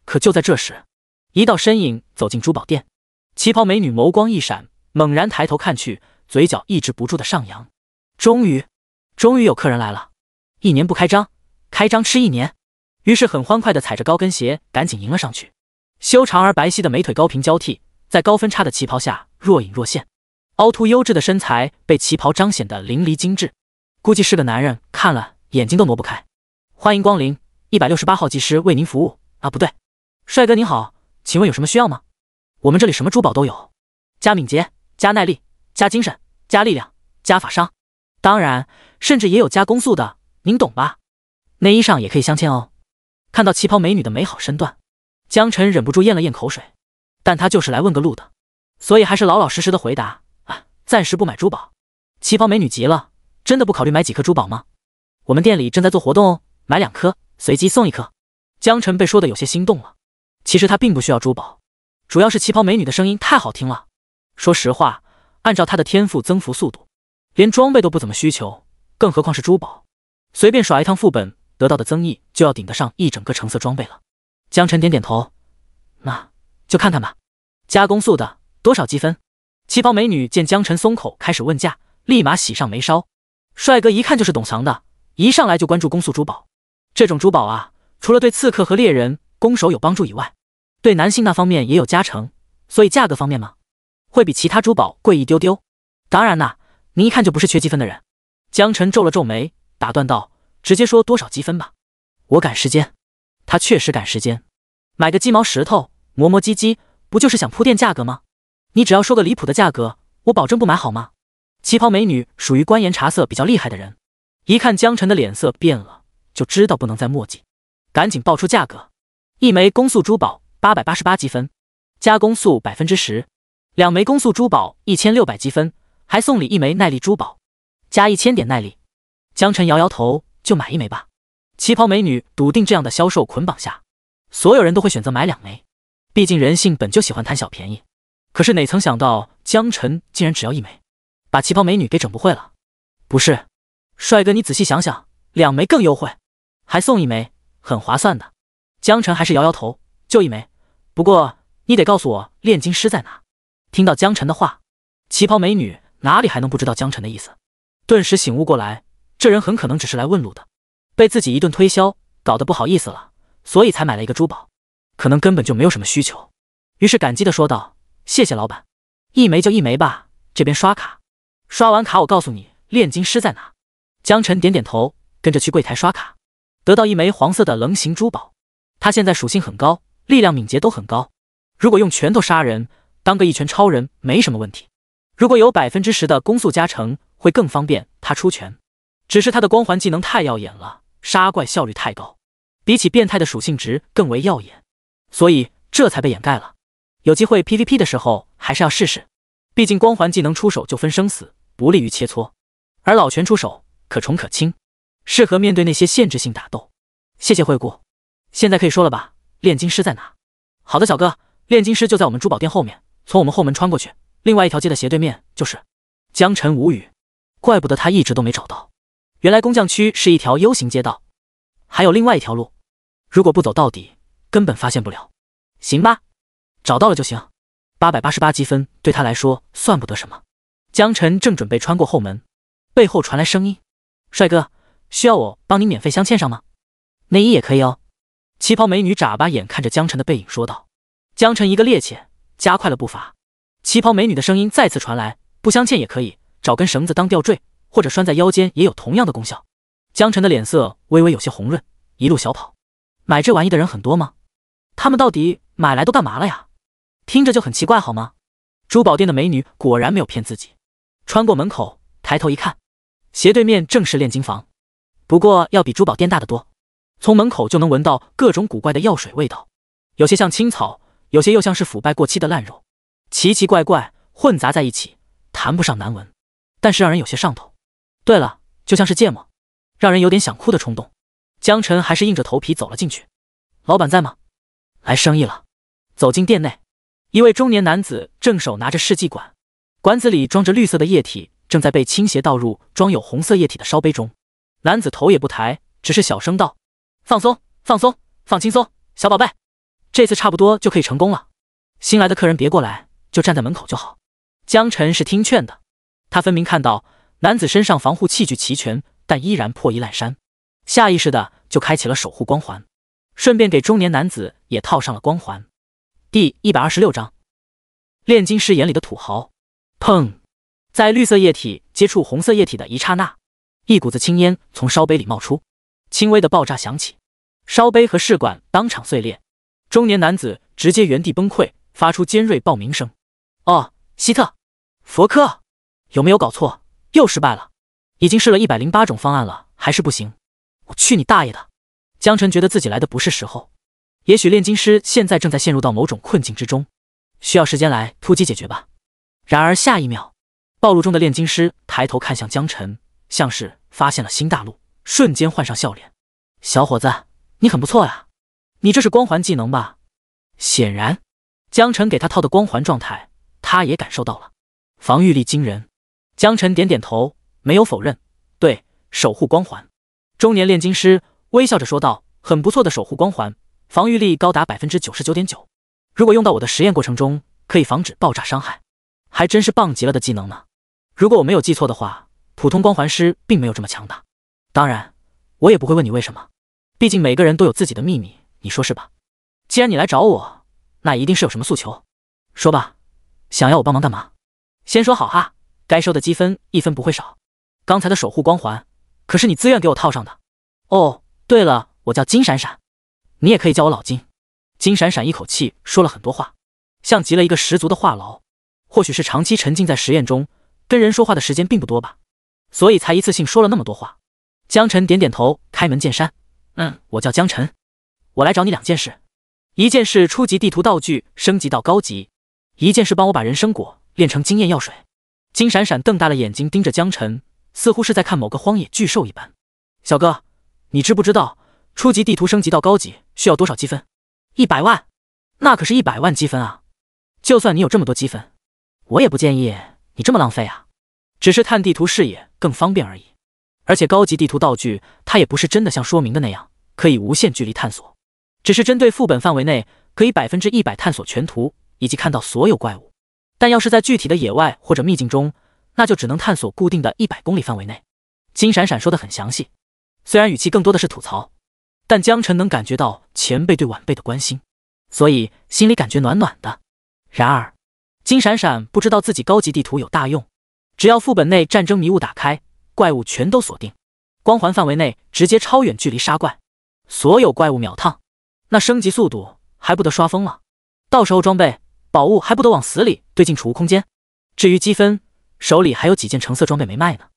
可就在这时，一道身影走进珠宝店，旗袍美女眸光一闪，猛然抬头看去，嘴角抑制不住的上扬。终于有客人来了，1年不开张，开张吃1年。于是很欢快的踩着高跟鞋赶紧迎了上去。修长而白皙的美腿高平交替，在高分叉的旗袍下若隐若现，凹凸优质的身材被旗袍彰显得淋漓精致，估计是个男人看了眼睛都挪不开。欢迎光临，168号技师为您服务啊，不对，帅哥您好，请问有什么需要吗？我们这里什么珠宝都有，加敏捷、加耐力、加精神、加力量、加法伤，当然甚至也有加攻速的，您懂吧？内衣上也可以镶嵌哦。看到旗袍美女的美好身段，江晨忍不住咽了咽口水，但他就是来问个路的，所以还是老老实实的回答啊，暂时不买珠宝。旗袍美女急了，真的不考虑买几颗珠宝吗？我们店里正在做活动哦，买2颗随机送1颗。江晨被说的有些心动了，其实他并不需要珠宝，主要是旗袍美女的声音太好听了。说实话，按照他的天赋增幅速度，连装备都不怎么需求，更何况是珠宝，随便耍一趟副本得到的增益就要顶得上一整个橙色装备了。江晨点点头，那就看看吧。加攻速的多少积分？旗袍美女见江晨松口开始问价，立马喜上眉梢。帅哥一看就是懂行的，一上来就关注攻速珠宝。这种珠宝啊，除了对刺客和猎人攻守有帮助以外，对男性那方面也有加成，所以价格方面嘛，会比其他珠宝贵一丢丢。当然啦，你一看就不是缺积分的人。江晨皱了皱眉，打断道，直接说多少积分吧，我赶时间。他确实赶时间，买个鸡毛石头磨磨唧唧，不就是想铺垫价格吗？你只要说个离谱的价格，我保证不买好吗？旗袍美女属于官言察色比较厉害的人，一看江晨的脸色变了，就知道不能再墨迹，赶紧报出价格。1枚攻速珠宝888积分，加攻速 10%，2枚攻速珠宝1600积分，还送礼1枚耐力珠宝，加1000点耐力。江晨摇摇头，就买1枚吧。旗袍美女笃定这样的销售捆绑下，所有人都会选择买2枚，毕竟人性本就喜欢贪小便宜。可是哪曾想到江晨竟然只要1枚，把旗袍美女给整不会了。不是，帅哥你仔细想想，2枚更优惠，还送1枚，很划算的。江晨还是摇摇头，就1枚，不过你得告诉我炼金师在哪。听到江晨的话，旗袍美女哪里还能不知道江晨的意思，顿时醒悟过来，这人很可能只是来问路的，被自己一顿推销，搞得不好意思了，所以才买了一个珠宝，可能根本就没有什么需求。于是感激地说道：“谢谢老板，一枚就一枚吧，这边刷卡，刷完卡我告诉你炼金师在哪。”江晨点点头，跟着去柜台刷卡，得到一枚黄色的棱形珠宝。他现在属性很高，力量敏捷都很高，如果用拳头杀人，当个一拳超人没什么问题。如果有 10% 的攻速加成，会更方便他出拳。只是他的光环技能太耀眼了，杀怪效率太高，比起变态的属性值更为耀眼，所以这才被掩盖了。有机会 PVP 的时候还是要试试，毕竟光环技能出手就分生死，不利于切磋，而老拳出手可重可轻，适合面对那些限制性打斗。谢谢惠顾，现在可以说了吧？炼金师在哪？好的小哥，炼金师就在我们珠宝店后面，从我们后门穿过去，另外一条街的斜对面就是。江晨无语，怪不得他一直都没找到，原来工匠区是一条 U 型街道，还有另外一条路，如果不走到底根本发现不了。行吧，找到了就行，888积分对他来说算不得什么。江晨正准备穿过后门，背后传来声音：“帅哥，需要我帮您免费镶嵌上吗？内衣也可以哦。”旗袍美女眨巴眼看着江晨的背影说道。江晨一个趔趄，加快了步伐。旗袍美女的声音再次传来：“不镶嵌也可以，找根绳子当吊坠，或者拴在腰间也有同样的功效。”江晨的脸色微微有些红润，一路小跑。买这玩意的人很多吗？他们到底买来都干嘛了呀？听着就很奇怪好吗？珠宝店的美女果然没有骗自己。穿过门口，抬头一看，斜对面正是炼金房，不过要比珠宝店大得多。从门口就能闻到各种古怪的药水味道，有些像青草，有些又像是腐败过期的烂肉，奇奇怪怪混杂在一起，谈不上难闻，但是让人有些上头。对了，就像是芥末，让人有点想哭的冲动。江晨还是硬着头皮走了进去。老板在吗？来生意了。走进店内，一位中年男子正手拿着试剂管，管子里装着绿色的液体，正在被倾斜倒入装有红色液体的烧杯中。男子头也不抬，只是小声道：“放松，放松，放轻松，小宝贝，这次差不多就可以成功了。新来的客人别过来，就站在门口就好。”江晨是听劝的，他分明看到男子身上防护器具齐全，但依然破衣烂衫，下意识的就开启了守护光环，顺便给中年男子也套上了光环。第126章，炼金师眼里的土豪。砰！在绿色液体接触红色液体的一刹那，一股子青烟从烧杯里冒出，轻微的爆炸响起，烧杯和试管当场碎裂，中年男子直接原地崩溃，发出尖锐爆鸣声。哦，希特，佛科，有没有搞错？又失败了，已经试了108种方案了，还是不行。我去你大爷的！江晨觉得自己来的不是时候，也许炼金师现在正在陷入到某种困境之中，需要时间来突击解决吧。然而下一秒，暴露中的炼金师抬头看向江晨，像是发现了新大陆，瞬间换上笑脸。小伙子，你很不错呀，你这是光环技能吧？显然，江晨给他套的光环状态，他也感受到了，防御力惊人。江晨点点头，没有否认，对，守护光环。中年炼金师微笑着说道：“很不错的守护光环，防御力高达 99.9%， 如果用到我的实验过程中，可以防止爆炸伤害，还真是棒极了的技能呢。如果我没有记错的话，普通光环师并没有这么强大。当然，我也不会问你为什么，毕竟每个人都有自己的秘密，你说是吧？既然你来找我，那一定是有什么诉求。说吧，想要我帮忙干嘛？先说好哈，该收的积分1分不会少。刚才的守护光环可是你自愿给我套上的。哦，对了，我叫金闪闪，你也可以叫我老金。”金闪闪一口气说了很多话，像极了一个十足的话痨。或许是长期沉浸在实验中，跟人说话的时间并不多吧，所以才一次性说了那么多话。江晨点点头，开门见山：“我叫江晨，我来找你2件事，一件是初级地图道具升级到高级，一件是帮我把人参果炼成经验药水。”金闪闪瞪大了眼睛盯着江晨，似乎是在看某个荒野巨兽一般。“小哥，你知不知道初级地图升级到高级需要多少积分？100万，那可是100万积分啊！就算你有这么多积分，我也不建议你这么浪费啊，只是探地图视野更方便而已。而且高级地图道具它也不是真的像说明的那样可以无限距离探索，只是针对副本范围内可以100%探索全图以及看到所有怪物。但要是在具体的野外或者秘境中，那就只能探索固定的100公里范围内。金闪闪说得很详细，虽然语气更多的是吐槽，但江晨能感觉到前辈对晚辈的关心，所以心里感觉暖暖的。然而，金闪闪不知道自己高级地图有大用，只要副本内战争迷雾打开，怪物全都锁定，光环范围内直接超远距离杀怪，所有怪物秒烫，那升级速度还不得刷疯了？到时候装备宝物还不得往死里堆进储物空间？至于积分，手里还有几件橙色装备没卖呢。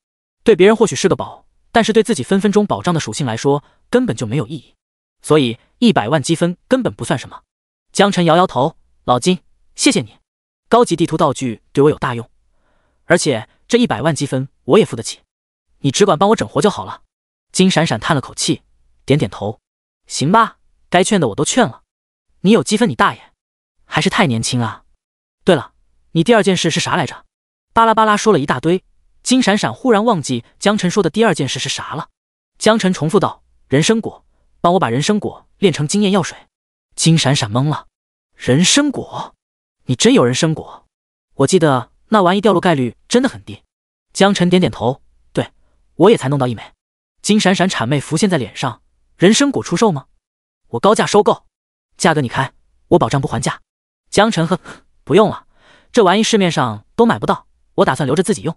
对别人或许是个宝，但是对自己分分钟保障的属性来说，根本就没有意义。所以100万积分根本不算什么。江晨摇摇头，老金，谢谢你，高级地图道具对我有大用，而且这100万积分我也付得起，你只管帮我整活就好了。金闪闪叹了口气，点点头，行吧，该劝的我都劝了，你有积分你大爷，还是太年轻啊。对了，你第二件事是啥来着？巴拉巴拉说了一大堆，金闪闪忽然忘记江晨说的第二件事是啥了。江晨重复道，人参果，帮我把人参果炼成经验药水。金闪闪懵了，人参果？你真有人参果？我记得那玩意掉落概率真的很低。江晨点点头，对，我也才弄到1枚。金闪闪谄媚浮现在脸上，人参果出售吗？我高价收购，价格你开，我保障不还价。江晨呵，不用了，这玩意市面上都买不到，我打算留着自己用。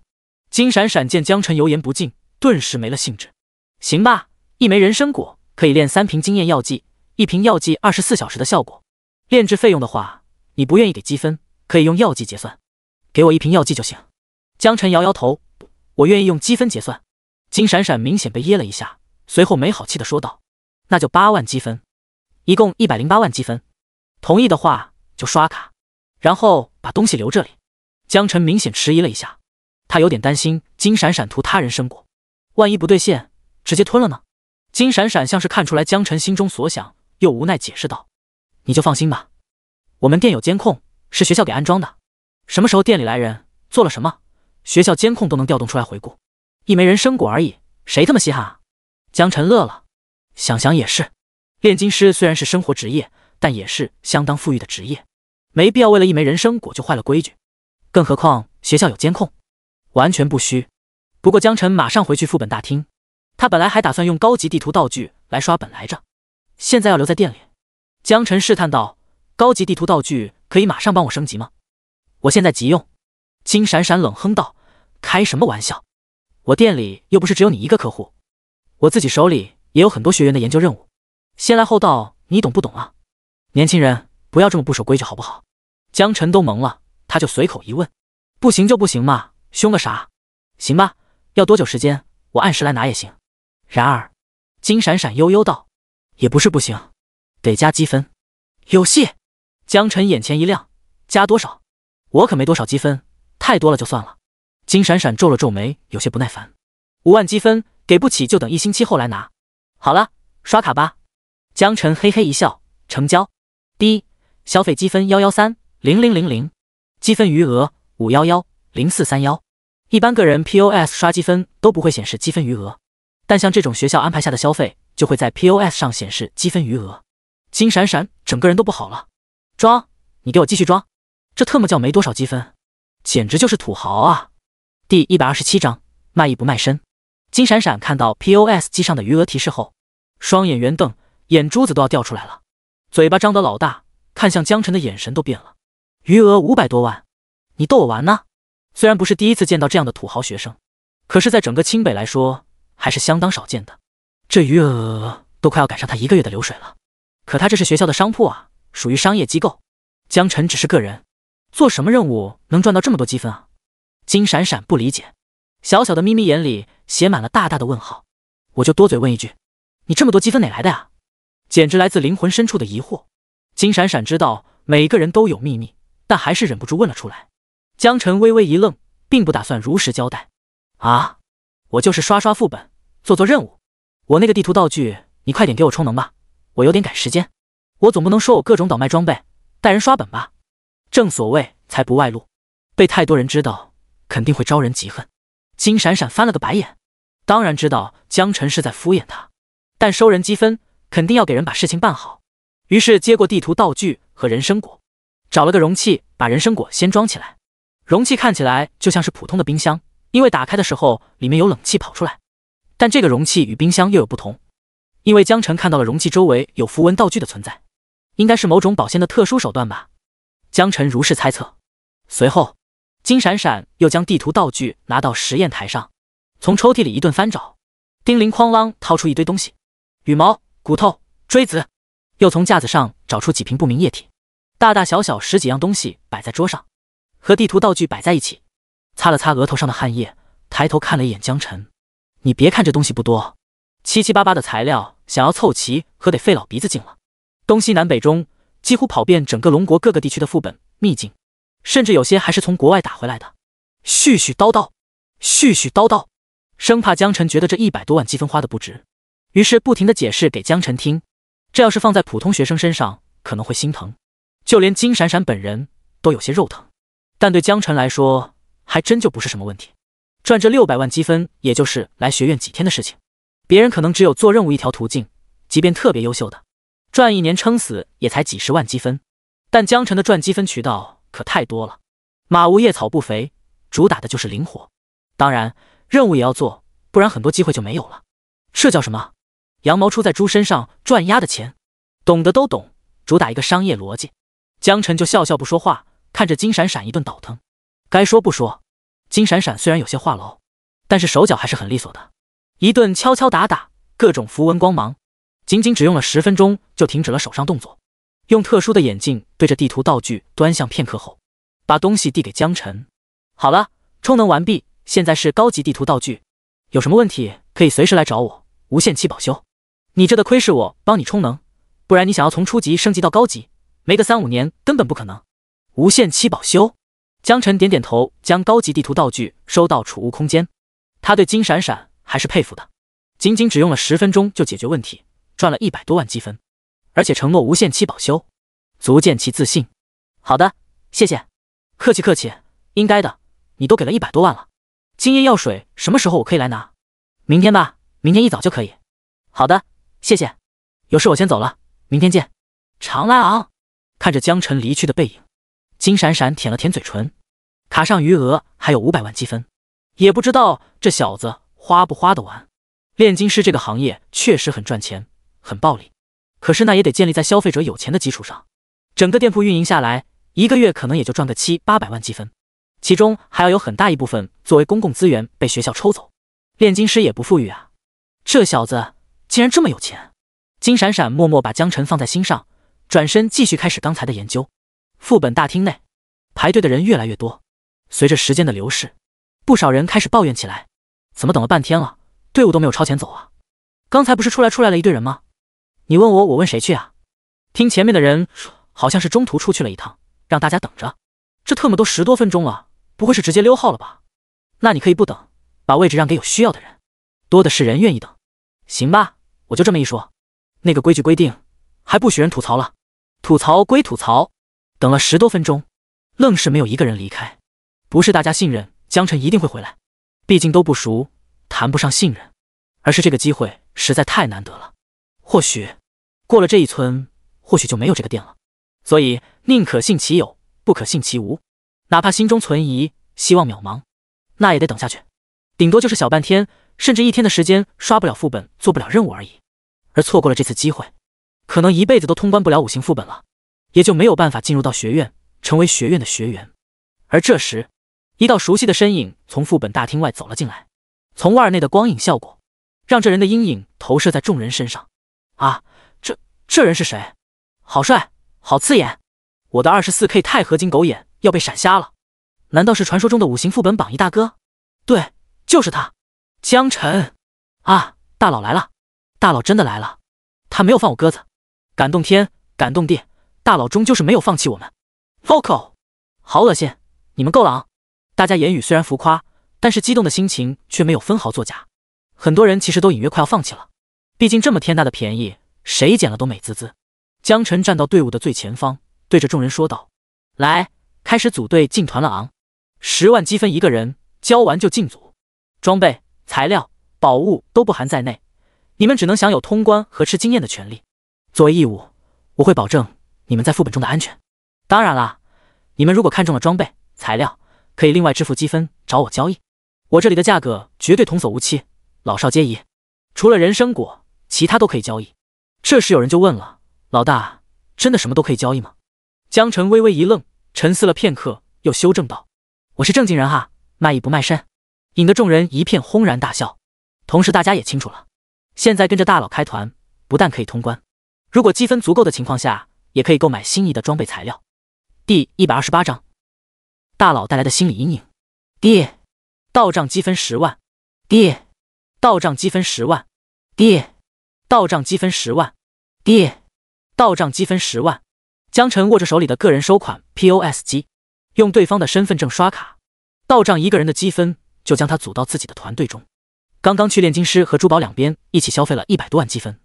金闪闪见江晨油盐不进，顿时没了兴致。行吧，1枚人参果可以炼3瓶经验药剂，1瓶药剂24小时的效果。炼制费用的话，你不愿意给积分，可以用药剂结算，给我1瓶药剂就行。江晨摇摇头，我愿意用积分结算。金闪闪明显被噎了一下，随后没好气的说道，那就8万积分，一共108万积分。同意的话就刷卡，然后把东西留这里。江晨明显迟疑了一下，他有点担心金闪闪图他人参果，万一不兑现直接吞了呢？金闪闪像是看出来江晨心中所想，又无奈解释道，你就放心吧，我们店有监控，是学校给安装的，什么时候店里来人做了什么，学校监控都能调动出来回顾。1枚人参果而已，谁他妈稀罕啊？江晨乐了，想想也是，炼金师虽然是生活职业，但也是相当富裕的职业，没必要为了1枚人参果就坏了规矩，更何况学校有监控，完全不虚。不过江晨马上回去副本大厅，他本来还打算用高级地图道具来刷本来着，现在要留在店里。江晨试探道，高级地图道具可以马上帮我升级吗？我现在急用。金闪闪冷哼道，开什么玩笑，我店里又不是只有你一个客户，我自己手里也有很多学员的研究任务，先来后到，你懂不懂啊？年轻人不要这么不守规矩好不好？江晨都懵了，他就随口一问，不行就不行嘛，凶个啥？行吧，要多久时间，我按时来拿也行。然而金闪闪悠悠道，也不是不行，得加积分。有戏。江晨眼前一亮，加多少？我可没多少积分，太多了就算了。金闪闪皱了皱眉，有些不耐烦，5万积分给不起就等1星期后来拿。好了，刷卡吧。江晨嘿嘿一笑，成交。第一，消费积分1130000，积分余额5110431。一般个人 POS 刷积分都不会显示积分余额，但像这种学校安排下的消费，就会在 POS 上显示积分余额。金闪闪整个人都不好了，装，你给我继续装，这特么叫没多少积分，简直就是土豪啊！第127章，卖艺不卖身。金闪闪看到 POS 机上的余额提示后，双眼圆瞪，眼珠子都要掉出来了，嘴巴张得老大，看向江晨的眼神都变了。余额500多万，你逗我玩呢？虽然不是第一次见到这样的土豪学生，可是在整个清北来说还是相当少见的，这余额都快要赶上他1个月的流水了。可他这是学校的商铺啊，属于商业机构，江晨只是个人，做什么任务能赚到这么多积分啊？金闪闪不理解，小小的眯眯眼里写满了大大的问号。我就多嘴问一句，你这么多积分哪来的呀？简直来自灵魂深处的疑惑。金闪闪知道每个人都有秘密，但还是忍不住问了出来。江晨微微一愣，并不打算如实交代。啊，我就是刷刷副本，做做任务。我那个地图道具，你快点给我充能吧，我有点赶时间。我总不能说我各种倒卖装备，带人刷本吧？正所谓财不外露，被太多人知道，肯定会招人嫉恨。金闪闪翻了个白眼，当然知道江晨是在敷衍他，但收人积分，肯定要给人把事情办好。于是接过地图道具，和人参果，找了个容器把人参果先装起来。容器看起来就像是普通的冰箱，因为打开的时候里面有冷气跑出来。但这个容器与冰箱又有不同，因为江晨看到了容器周围有符文道具的存在，应该是某种保鲜的特殊手段吧。江晨如是猜测。随后，金闪闪又将地图道具拿到实验台上，从抽屉里一顿翻找，叮铃哐啷掏出一堆东西，羽毛、骨头、锥子，又从架子上找出几瓶不明液体，大大小小十几样东西摆在桌上，和地图道具摆在一起。擦了擦额头上的汗液，抬头看了一眼江晨。你别看这东西不多，七七八八的材料，想要凑齐可得费老鼻子劲了。东西南北中几乎跑遍整个龙国各个地区的副本秘境，甚至有些还是从国外打回来的。絮絮叨叨，絮絮叨叨，生怕江晨觉得这100多万积分花的不值，于是不停地解释给江晨听。这要是放在普通学生身上可能会心疼，就连金闪闪本人都有些肉疼，但对江晨来说还真就不是什么问题。赚这600万积分也就是来学院几天的事情，别人可能只有做任务一条途径，即便特别优秀的，赚1年撑死也才几十万积分。但江晨的赚积分渠道可太多了，马无夜草不肥，主打的就是灵活。当然任务也要做，不然很多机会就没有了。这叫什么？羊毛出在猪身上，赚鸭的钱，懂的都懂，主打一个商业逻辑。江晨就笑笑不说话，看着金闪闪一顿倒腾。该说不说，金闪闪虽然有些话痨，但是手脚还是很利索的，一顿敲敲打打，各种符文光芒，仅仅只用了10分钟就停止了手上动作，用特殊的眼镜对着地图道具端详片刻后，把东西递给江晨。好了，充能完毕，现在是高级地图道具，有什么问题可以随时来找我，无限期保修。你这得亏是我帮你充能，不然你想要从初级升级到高级，没个3-5年根本不可能。无限期保修。江晨点点头，将高级地图道具收到储物空间。他对金闪闪还是佩服的，仅仅只用了10分钟就解决问题，赚了100多万积分，而且承诺无限期保修，足见其自信。好的，谢谢。客气客气，应该的，你都给了100多万了。经验药水什么时候我可以来拿？明天吧，明天一早就可以。好的，谢谢。有事我先走了，明天见。长来昂。看着江晨离去的背影，金闪闪舔了舔嘴唇，卡上余额还有500万积分，也不知道这小子花不花得完。炼金师这个行业确实很赚钱，很暴利，可是那也得建立在消费者有钱的基础上。整个店铺运营下来，1个月可能也就赚个700-800万积分，其中还要有很大一部分作为公共资源被学校抽走。炼金师也不富裕啊，这小子竟然这么有钱。金闪闪默默把江晨放在心上，转身继续开始刚才的研究。副本大厅内排队的人越来越多，随着时间的流逝，不少人开始抱怨起来，怎么等了半天了，队伍都没有超前走啊？刚才不是出来了一堆人吗？你问我，我问谁去啊？听前面的人说，好像是中途出去了一趟，让大家等着。这特么都10多分钟了，不会是直接溜号了吧？那你可以不等，把位置让给有需要的人，多的是人愿意等。行吧，我就这么一说。那个规矩规定，还不许人吐槽了。吐槽归吐槽，等了10多分钟，愣是没有一个人离开。不是大家信任江晨一定会回来，毕竟都不熟，谈不上信任，而是这个机会实在太难得了。或许过了这一村，或许就没有这个店了。所以宁可信其有，不可信其无，哪怕心中存疑，希望渺茫，那也得等下去。顶多就是小半天，甚至1天的时间刷不了副本，做不了任务而已。而错过了这次机会，可能一辈子都通关不了5星副本了，也就没有办法进入到学院，成为学院的学员。而这时，一道熟悉的身影从副本大厅外走了进来，从外而内的光影效果，让这人的阴影投射在众人身上。啊，这人是谁？好帅，好刺眼！我的24K 钛合金狗眼要被闪瞎了！难道是传说中的5星副本榜一大哥？对，就是他，江晨！啊，大佬来了！大佬真的来了，他没有放我鸽子，感动天，感动地，大佬终究是没有放弃我们。Vocal， 好恶心，你们够了啊！大家言语虽然浮夸，但是激动的心情却没有分毫作假。很多人其实都隐约快要放弃了，毕竟这么天大的便宜，谁捡了都美滋滋。江晨站到队伍的最前方，对着众人说道：“来，开始组队进团了昂！10万积分一个人，交完就进组，装备、材料、宝物都不含在内。你们只能享有通关和吃经验的权利。作为义务，我会保证你你们在副本中的安全。当然啦，你们如果看中了装备、材料，可以另外支付积分找我交易，我这里的价格绝对童叟无欺，老少皆宜。除了人参果，其他都可以交易。这时有人就问了，老大，真的什么都可以交易吗？江辰微微一愣，沉思了片刻，又修正道，我是正经人哈，卖艺不卖身。引得众人一片轰然大笑。同时大家也清楚了，现在跟着大佬开团，不但可以通关，如果积分足够的情况下，也可以购买心仪的装备材料。第128章，大佬带来的心理阴影。爹，到账积分10万。爹，到账积分10万。爹，到账积分10万。爹，到账积分10万。江辰握着手里的个人收款 POS 机，用对方的身份证刷卡，到账一个人的积分，就将他组到自己的团队中。刚刚去炼金师和珠宝两边一起消费了100多万积分，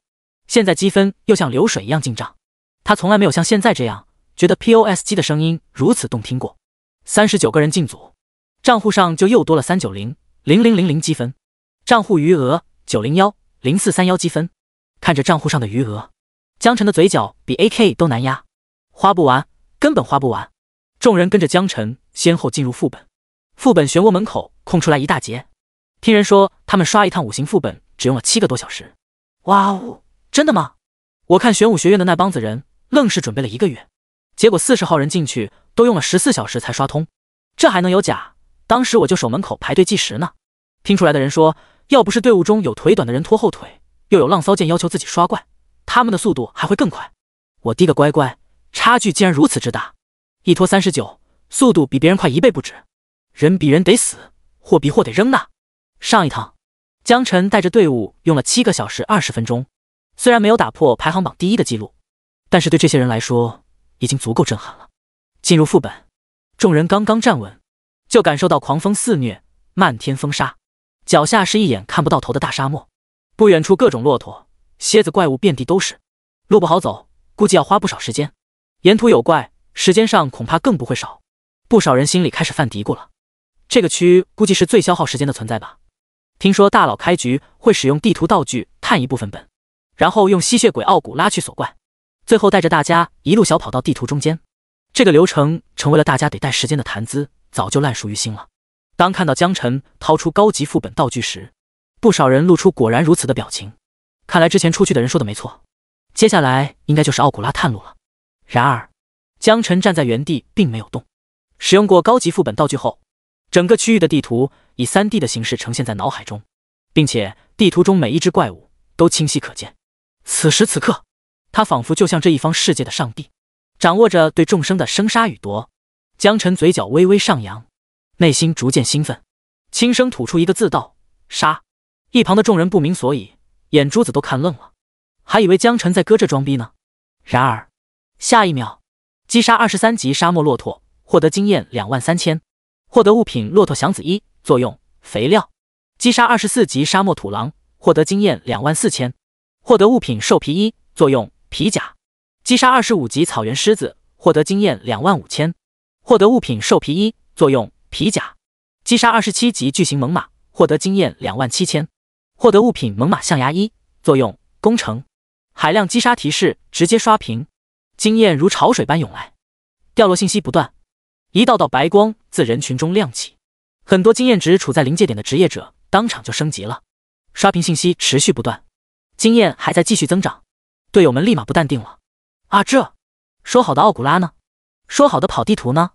现在积分又像流水一样进账。他从来没有像现在这样觉得 POS 机的声音如此动听过。39个人进组，账户上就又多了3900000积分，账户余额9010431积分。看着账户上的余额，江辰的嘴角比 AK 都难压，花不完，根本花不完。众人跟着江辰先后进入副本，副本漩涡门口空出来一大截。听人说他们刷一趟5行副本只用了7个多小时。哇哦，真的吗？我看玄武学院的那帮子人愣是准备了1个月，结果40号人进去都用了14小时才刷通，这还能有假？当时我就守门口排队计时呢。听出来的人说，要不是队伍中有腿短的人拖后腿，又有浪骚剑要求自己刷怪，他们的速度还会更快。我滴个乖乖，差距竟然如此之大，一拖39，速度比别人快1倍不止。人比人得死，货比货得扔呐。上一趟，江辰带着队伍用了7个小时20分钟，虽然没有打破排行榜第1的记录，但是对这些人来说已经足够震撼了。进入副本，众人刚刚站稳，就感受到狂风肆虐，漫天风沙，脚下是一眼看不到头的大沙漠。不远处各种骆驼、蝎子怪物遍地都是，路不好走，估计要花不少时间。沿途有怪，时间上恐怕更不会少。不少人心里开始犯嘀咕了，这个区估计是最消耗时间的存在吧。听说大佬开局会使用地图道具探一部分本，然后用吸血鬼奥古拉去锁怪，最后带着大家一路小跑到地图中间。这个流程成为了大家得带时间的谈资，早就烂熟于心了。当看到江辰掏出高级副本道具时，不少人露出果然如此的表情。看来之前出去的人说的没错，接下来应该就是奥古拉探路了。然而江辰站在原地并没有动。使用过高级副本道具后，整个区域的地图以 3D 的形式呈现在脑海中，并且地图中每一只怪物都清晰可见。此时此刻，他仿佛就像这一方世界的上帝，掌握着对众生的生杀予夺。江辰嘴角微微上扬，内心逐渐兴奋，轻声吐出一个字道：杀。一旁的众人不明所以，眼珠子都看愣了，还以为江辰在搁这装逼呢。然而下一秒，击杀23级沙漠骆驼，获得经验23000，获得物品骆驼祥子1，作用肥料；击杀24级沙漠土狼，获得经验24000，获得物品兽皮1，作用皮甲；击杀25级草原狮子，获得经验25000，获得物品兽皮1，作用皮甲；击杀27级巨型猛犸，获得经验27000，获得物品猛犸象牙1，作用攻城。海量击杀提示直接刷屏，经验如潮水般涌来，掉落信息不断，一道道白光自人群中亮起，很多经验值处在临界点的职业者当场就升级了。刷屏信息持续不断，经验还在继续增长，队友们立马不淡定了。啊，这说好的奥古拉呢？说好的跑地图呢？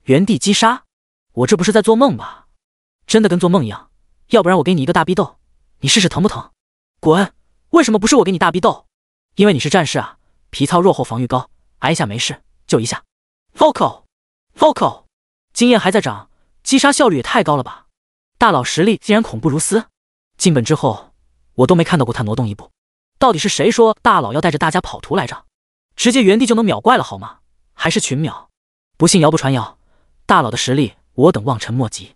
原地击杀？我这不是在做梦吧？真的跟做梦一样，要不然我给你一个大逼斗，你试试疼不疼？滚！为什么不是我给你大逼斗？因为你是战士啊，皮糙肉厚防御高，挨一下没事，就一下。Vocal， 经验还在涨，击杀效率也太高了吧！大佬实力竟然恐怖如斯。进本之后，我都没看到过他挪动一步。到底是谁说大佬要带着大家跑图来着？直接原地就能秒怪了好吗？还是群秒？不信谣不传谣，大佬的实力我等望尘莫及。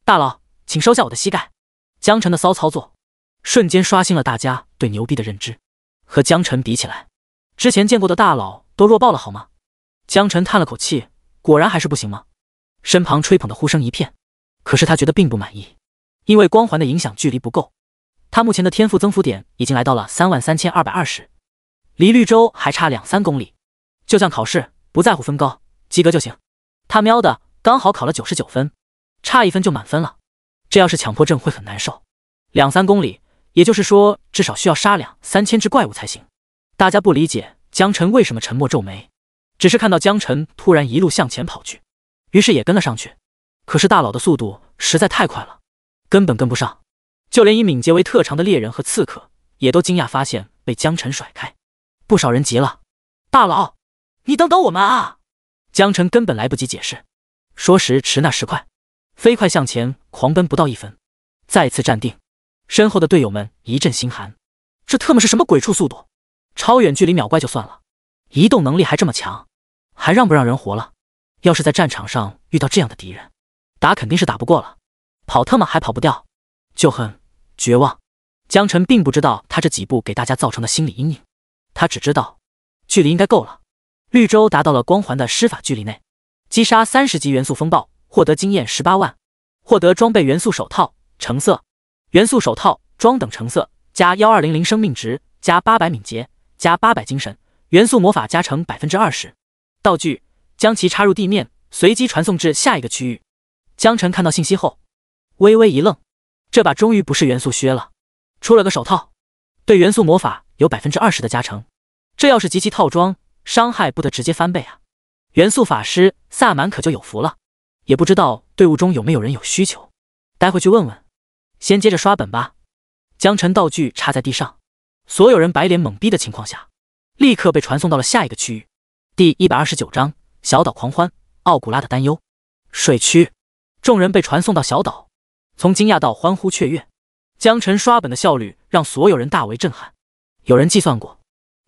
大佬，请收下我的膝盖。江辰的骚操作，瞬间刷新了大家对牛逼的认知。和江辰比起来，之前见过的大佬都弱爆了好吗？江辰叹了口气，果然还是不行吗？身旁吹捧的呼声一片，可是他觉得并不满意，因为光环的影响距离不够。他目前的天赋增幅点已经来到了33220，离绿洲还差2-3公里。就像考试，不在乎分高，及格就行。他喵的，刚好考了99分，差1分就满分了。这要是强迫症会很难受。2-3公里，也就是说至少需要杀2-3千只怪物才行。大家不理解江晨为什么沉默皱眉，只是看到江晨突然一路向前跑去，于是也跟了上去。可是大佬的速度实在太快了，根本跟不上。就连以敏捷为特长的猎人和刺客也都惊讶发现被江晨甩开。不少人急了：大佬，你等等我们啊！江晨根本来不及解释，说时迟那时快，飞快向前狂奔不到1分，再次站定。身后的队友们一阵心寒，这特么是什么鬼畜速度？超远距离秒怪就算了，移动能力还这么强，还让不让人活了？要是在战场上遇到这样的敌人，打肯定是打不过了，跑特么还跑不掉，就很绝望。江晨并不知道他这几步给大家造成的心理阴影，他只知道距离应该够了。绿洲达到了光环的施法距离内，击杀30级元素风暴，获得经验18万，获得装备元素手套橙色，元素手套装等橙色，加1200生命值，加800敏捷，加800精神，元素魔法加成 20%。 道具将其插入地面，随机传送至下一个区域。江晨看到信息后微微一愣，这把终于不是元素靴了，出了个手套，对元素魔法有 20% 的加成，这要是集齐套装，伤害不得直接翻倍啊！元素法师萨满可就有福了，也不知道队伍中有没有人有需求，待会去问问。先接着刷本吧。江晨道具插在地上，所有人白脸懵逼的情况下，立刻被传送到了下一个区域。第129章小岛狂欢，奥古拉的担忧。水区，众人被传送到小岛，从惊讶到欢呼雀跃。江晨刷本的效率让所有人大为震撼。有人计算过，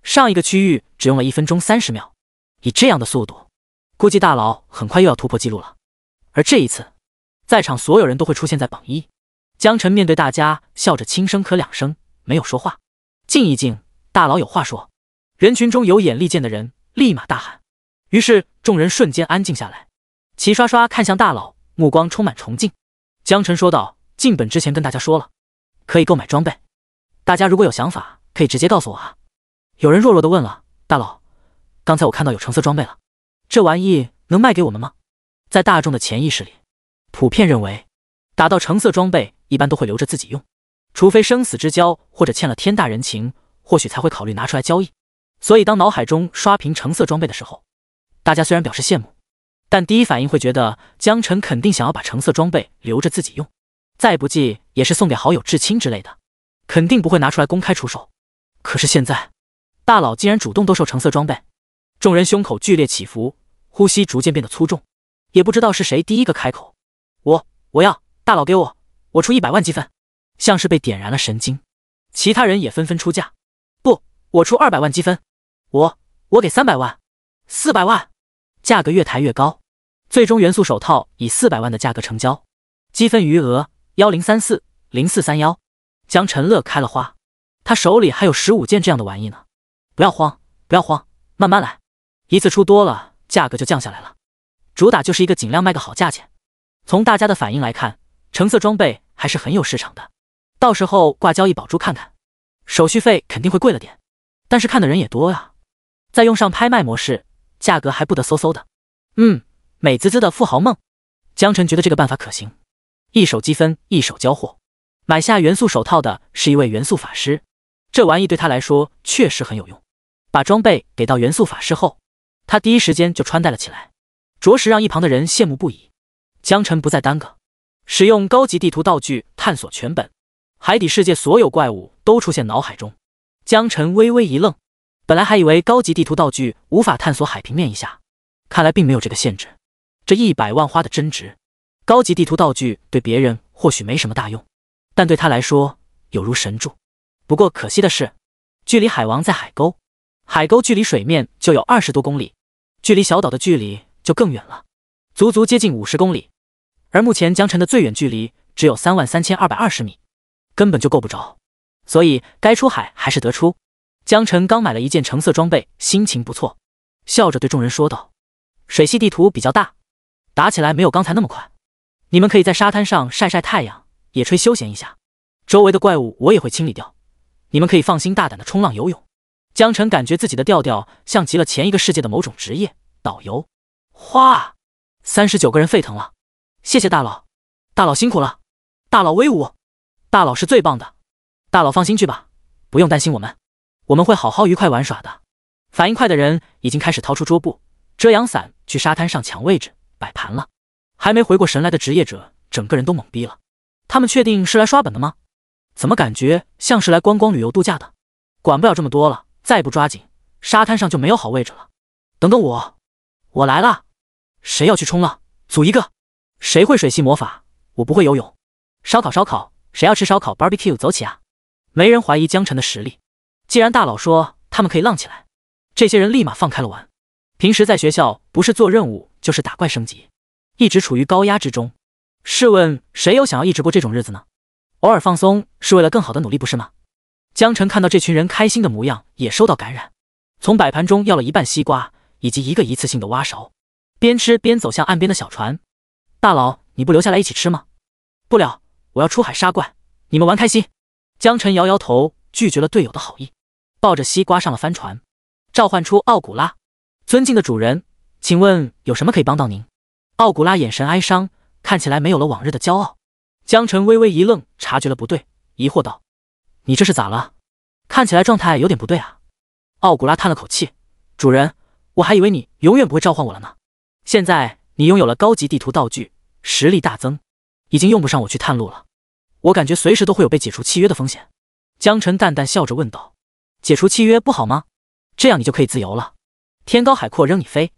上一个区域只用了1分钟30秒，以这样的速度，估计大佬很快又要突破记录了。而这一次，在场所有人都会出现在榜1。江晨面对大家笑着轻声咳2声，没有说话。静一静，大佬有话说。人群中有眼力见的人立马大喊，于是众人瞬间安静下来，齐刷刷看向大佬，目光充满崇敬。江晨说道：进本之前跟大家说了，可以购买装备，大家如果有想法可以直接告诉我啊。有人弱弱的问了：大佬，刚才我看到有橙色装备了，这玩意能卖给我们吗？在大众的潜意识里，普遍认为打到橙色装备一般都会留着自己用，除非生死之交或者欠了天大人情，或许才会考虑拿出来交易。所以当脑海中刷屏橙色装备的时候，大家虽然表示羡慕，但第一反应会觉得江晨肯定想要把橙色装备留着自己用，再不济也是送给好友至亲之类的，肯定不会拿出来公开出售。可是现在大佬竟然主动兜售橙色装备，众人胸口剧烈起伏，呼吸逐渐变得粗重。也不知道是谁第一个开口：我要，大佬给我出100万积分。像是被点燃了神经，其他人也纷纷出价：不，我出200万积分，我给300万，400万。价格越抬越高，最终元素手套以400万的价格成交，积分余额10340431。江晨乐开了花，他手里还有15件这样的玩意呢。不要慌，慢慢来，一次出多了，价格就降下来了。主打就是一个尽量卖个好价钱。从大家的反应来看，橙色装备还是很有市场的，到时候挂交易宝珠看看，手续费肯定会贵了点，但是看的人也多啊。再用上拍卖模式，价格还不得嗖嗖的。美滋滋的富豪梦。江晨觉得这个办法可行，一手积分一手交货。买下元素手套的是一位元素法师，这玩意对他来说确实很有用。把装备给到元素法师后，他第一时间就穿戴了起来，着实让一旁的人羡慕不已。江晨不再耽搁，使用高级地图道具探索全本，海底世界所有怪物都出现脑海中。江晨微微一愣，本来还以为高级地图道具无法探索海平面以下，看来并没有这个限制。这100万花的真值。高级地图道具对别人或许没什么大用，但对他来说有如神助。不过可惜的是，距离海王在海沟，海沟距离水面就有20多公里，距离小岛的距离就更远了，足足接近50公里。而目前江晨的最远距离只有33220米，根本就够不着，所以该出海还是得出。江晨刚买了一件橙色装备，心情不错，笑着对众人说道：水系地图比较大，打起来没有刚才那么快，你们可以在沙滩上晒晒太阳，野炊休闲一下，周围的怪物我也会清理掉，你们可以放心大胆的冲浪游泳。江晨感觉自己的调调像极了前一个世界的某种职业导游。哗，39个人沸腾了。谢谢大佬，大佬辛苦了，大佬威武，大佬是最棒的，大佬放心去吧，不用担心我们会好好愉快玩耍的。反应快的人已经开始掏出桌布、遮阳伞去沙滩上抢位置摆盘了。还没回过神来的职业者整个人都懵逼了，他们确定是来刷本的吗？怎么感觉像是来观光旅游度假的？管不了这么多了，再不抓紧，沙滩上就没有好位置了。等等我来了，谁要去冲了？组一个。谁会水系魔法？我不会游泳。烧烤，谁要吃烧烤 barbecue 走起啊！没人怀疑江晨的实力，既然大佬说他们可以浪起来，这些人立马放开了玩。平时在学校不是做任务就是打怪升级，一直处于高压之中。试问谁有想要一直过这种日子呢？偶尔放松是为了更好的努力，不是吗？江晨看到这群人开心的模样，也受到感染，从摆盘中要了一半西瓜以及一个一次性的蛙勺，边吃边走向岸边的小船。大佬，你不留下来一起吃吗？不了，我要出海杀怪，你们玩开心。江晨摇摇头，拒绝了队友的好意，抱着西瓜上了帆船，召唤出奥古拉。尊敬的主人，请问有什么可以帮到您？奥古拉眼神哀伤，看起来没有了往日的骄傲。江晨微微一愣，察觉了不对，疑惑道：你这是咋了？看起来状态有点不对啊。奥古拉叹了口气，主人，我还以为你永远不会召唤我了呢。现在你拥有了高级地图道具，实力大增，已经用不上我去探路了。我感觉随时都会有被解除契约的风险。江晨淡淡笑着问道：解除契约不好吗？这样你就可以自由了，天高海阔任你飞，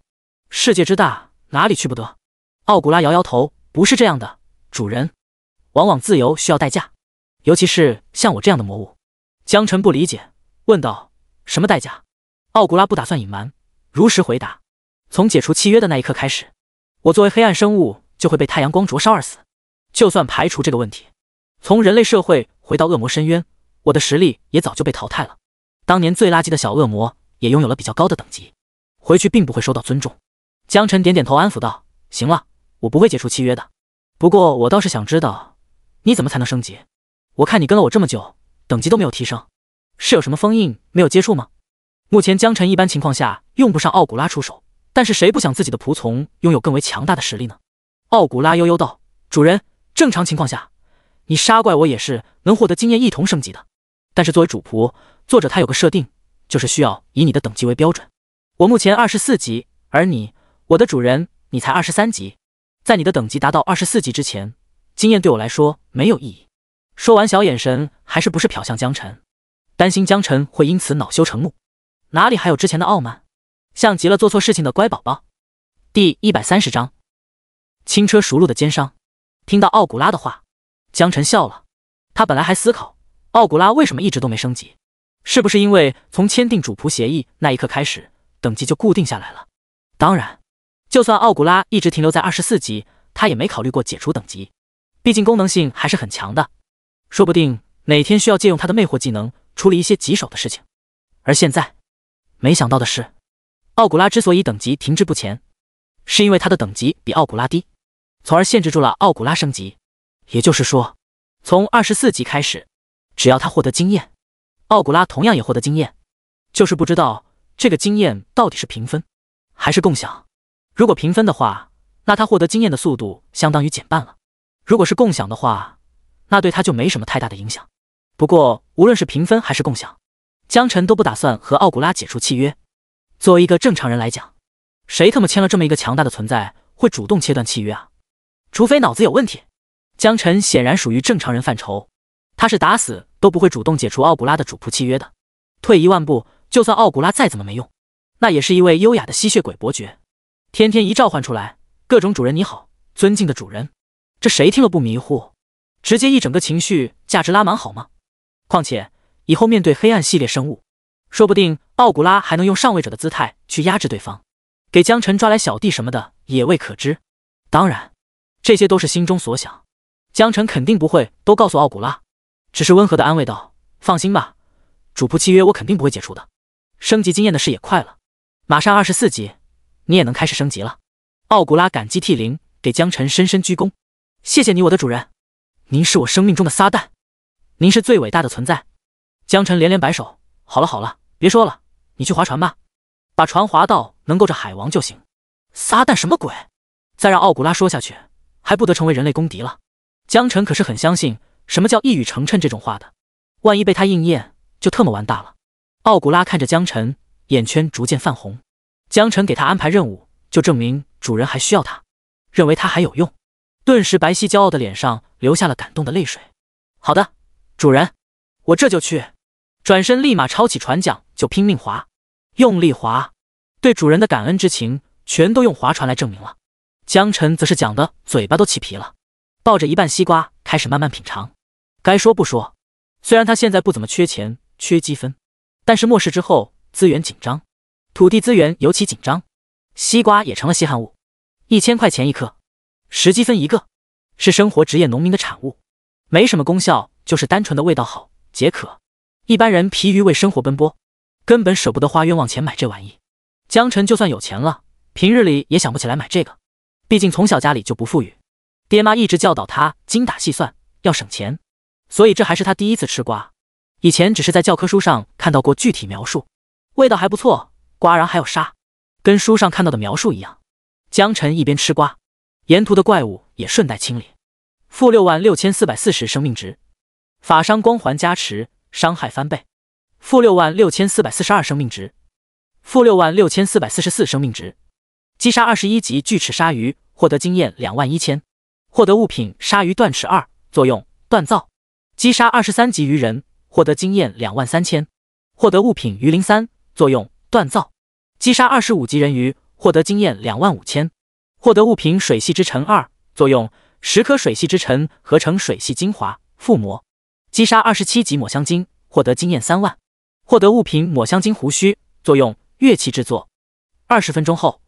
世界之大，哪里去不得？奥古拉摇摇头，不是这样的，主人，往往自由需要代价，尤其是像我这样的魔物。江晨不理解，问道：什么代价？奥古拉不打算隐瞒，如实回答：从解除契约的那一刻开始，我作为黑暗生物就会被太阳光灼烧而死。就算排除这个问题，从人类社会回到恶魔深渊，我的实力也早就被淘汰了。当年最垃圾的小恶魔也拥有了比较高的等级，回去并不会受到尊重。江晨点点头安抚道：行了，我不会解除契约的。不过我倒是想知道，你怎么才能升级？我看你跟了我这么久，等级都没有提升，是有什么封印没有接触吗？目前江晨一般情况下用不上奥古拉出手，但是谁不想自己的仆从拥有更为强大的实力呢？奥古拉悠悠道：主人，正常情况下，你杀怪我也是能获得经验一同升级的。但是作为主仆，作者他有个设定，就是需要以你的等级为标准。我目前24级，而你，我的主人，你才23级。在你的等级达到24级之前，经验对我来说没有意义。说完，小眼神还是不是瞟向江晨，担心江晨会因此恼羞成怒。哪里还有之前的傲慢，像极了做错事情的乖宝宝。第130章，轻车熟路的奸商。听到奥古拉的话，江晨笑了。他本来还思考奥古拉为什么一直都没升级，是不是因为从签订主仆协议那一刻开始，等级就固定下来了。当然，就算奥古拉一直停留在24级，他也没考虑过解除等级，毕竟功能性还是很强的，说不定哪天需要借用他的魅惑技能处理一些棘手的事情。而现在没想到的是，奥古拉之所以等级停滞不前，是因为他的等级比奥古拉低，从而限制住了奥古拉升级。也就是说，从24级开始，只要他获得经验，奥古拉同样也获得经验，就是不知道这个经验到底是平分还是共享。如果平分的话，那他获得经验的速度相当于减半了；如果是共享的话，那对他就没什么太大的影响。不过无论是平分还是共享，江晨都不打算和奥古拉解除契约。作为一个正常人来讲，谁他妈签了这么一个强大的存在会主动切断契约啊？除非脑子有问题。江晨显然属于正常人范畴，他是打死都不会主动解除奥古拉的主仆契约的。退一万步，就算奥古拉再怎么没用，那也是一位优雅的吸血鬼伯爵，天天一召唤出来，各种主人你好，尊敬的主人，这谁听了不迷糊？直接一整个情绪价值拉满好吗？况且以后面对黑暗系列生物，说不定奥古拉还能用上位者的姿态去压制对方，给江晨抓来小弟什么的也未可知。当然，这些都是心中所想，江晨肯定不会都告诉奥古拉，只是温和的安慰道：放心吧，主仆契约我肯定不会解除的。升级经验的事也快了，马上24级，你也能开始升级了。奥古拉感激涕零，给江晨深深鞠躬：谢谢你，我的主人，您是我生命中的撒旦，您是最伟大的存在。江晨连连摆手：好了好了，别说了，你去划船吧，把船划到能够着海王就行。撒旦什么鬼？再让奥古拉说下去，还不得成为人类公敌了？江辰可是很相信什么叫一语成谶这种话的，万一被他应验，就特么完大了。奥古拉看着江辰，眼圈逐渐泛红。江辰给他安排任务，就证明主人还需要他，认为他还有用。顿时白皙骄傲的脸上流下了感动的泪水。好的，主人，我这就去。转身立马抄起船桨就拼命划，用力划，对主人的感恩之情全都用划船来证明了。江辰则是讲的嘴巴都起皮了，抱着一半西瓜开始慢慢品尝。该说不说，虽然他现在不怎么缺钱缺积分，但是末世之后资源紧张，土地资源尤其紧张，西瓜也成了稀罕物，1000块钱一颗，10积分一个，是生活职业农民的产物，没什么功效，就是单纯的味道好解渴。一般人疲于为生活奔波，根本舍不得花冤枉钱买这玩意。江辰就算有钱了，平日里也想不起来买这个，毕竟从小家里就不富裕，爹妈一直教导他精打细算，要省钱，所以这还是他第一次吃瓜。以前只是在教科书上看到过具体描述，味道还不错，瓜瓤还有沙，跟书上看到的描述一样。江辰一边吃瓜，沿途的怪物也顺带清理。-66440生命值，法伤光环加持，伤害翻倍。-66442生命值，-66444生命值。击杀21级巨齿鲨鱼，获得经验21000，获得物品鲨鱼断齿2，作用锻造。击杀23级鱼人，获得经验23000，获得物品鱼鳞3，作用锻造。击杀25级人鱼，获得经验25000，获得物品水系之尘2，作用10颗水系之尘合成水系精华附魔。击杀27级抹香鲸，获得经验3万，获得物品抹香鲸胡须，作用乐器制作。20分钟后，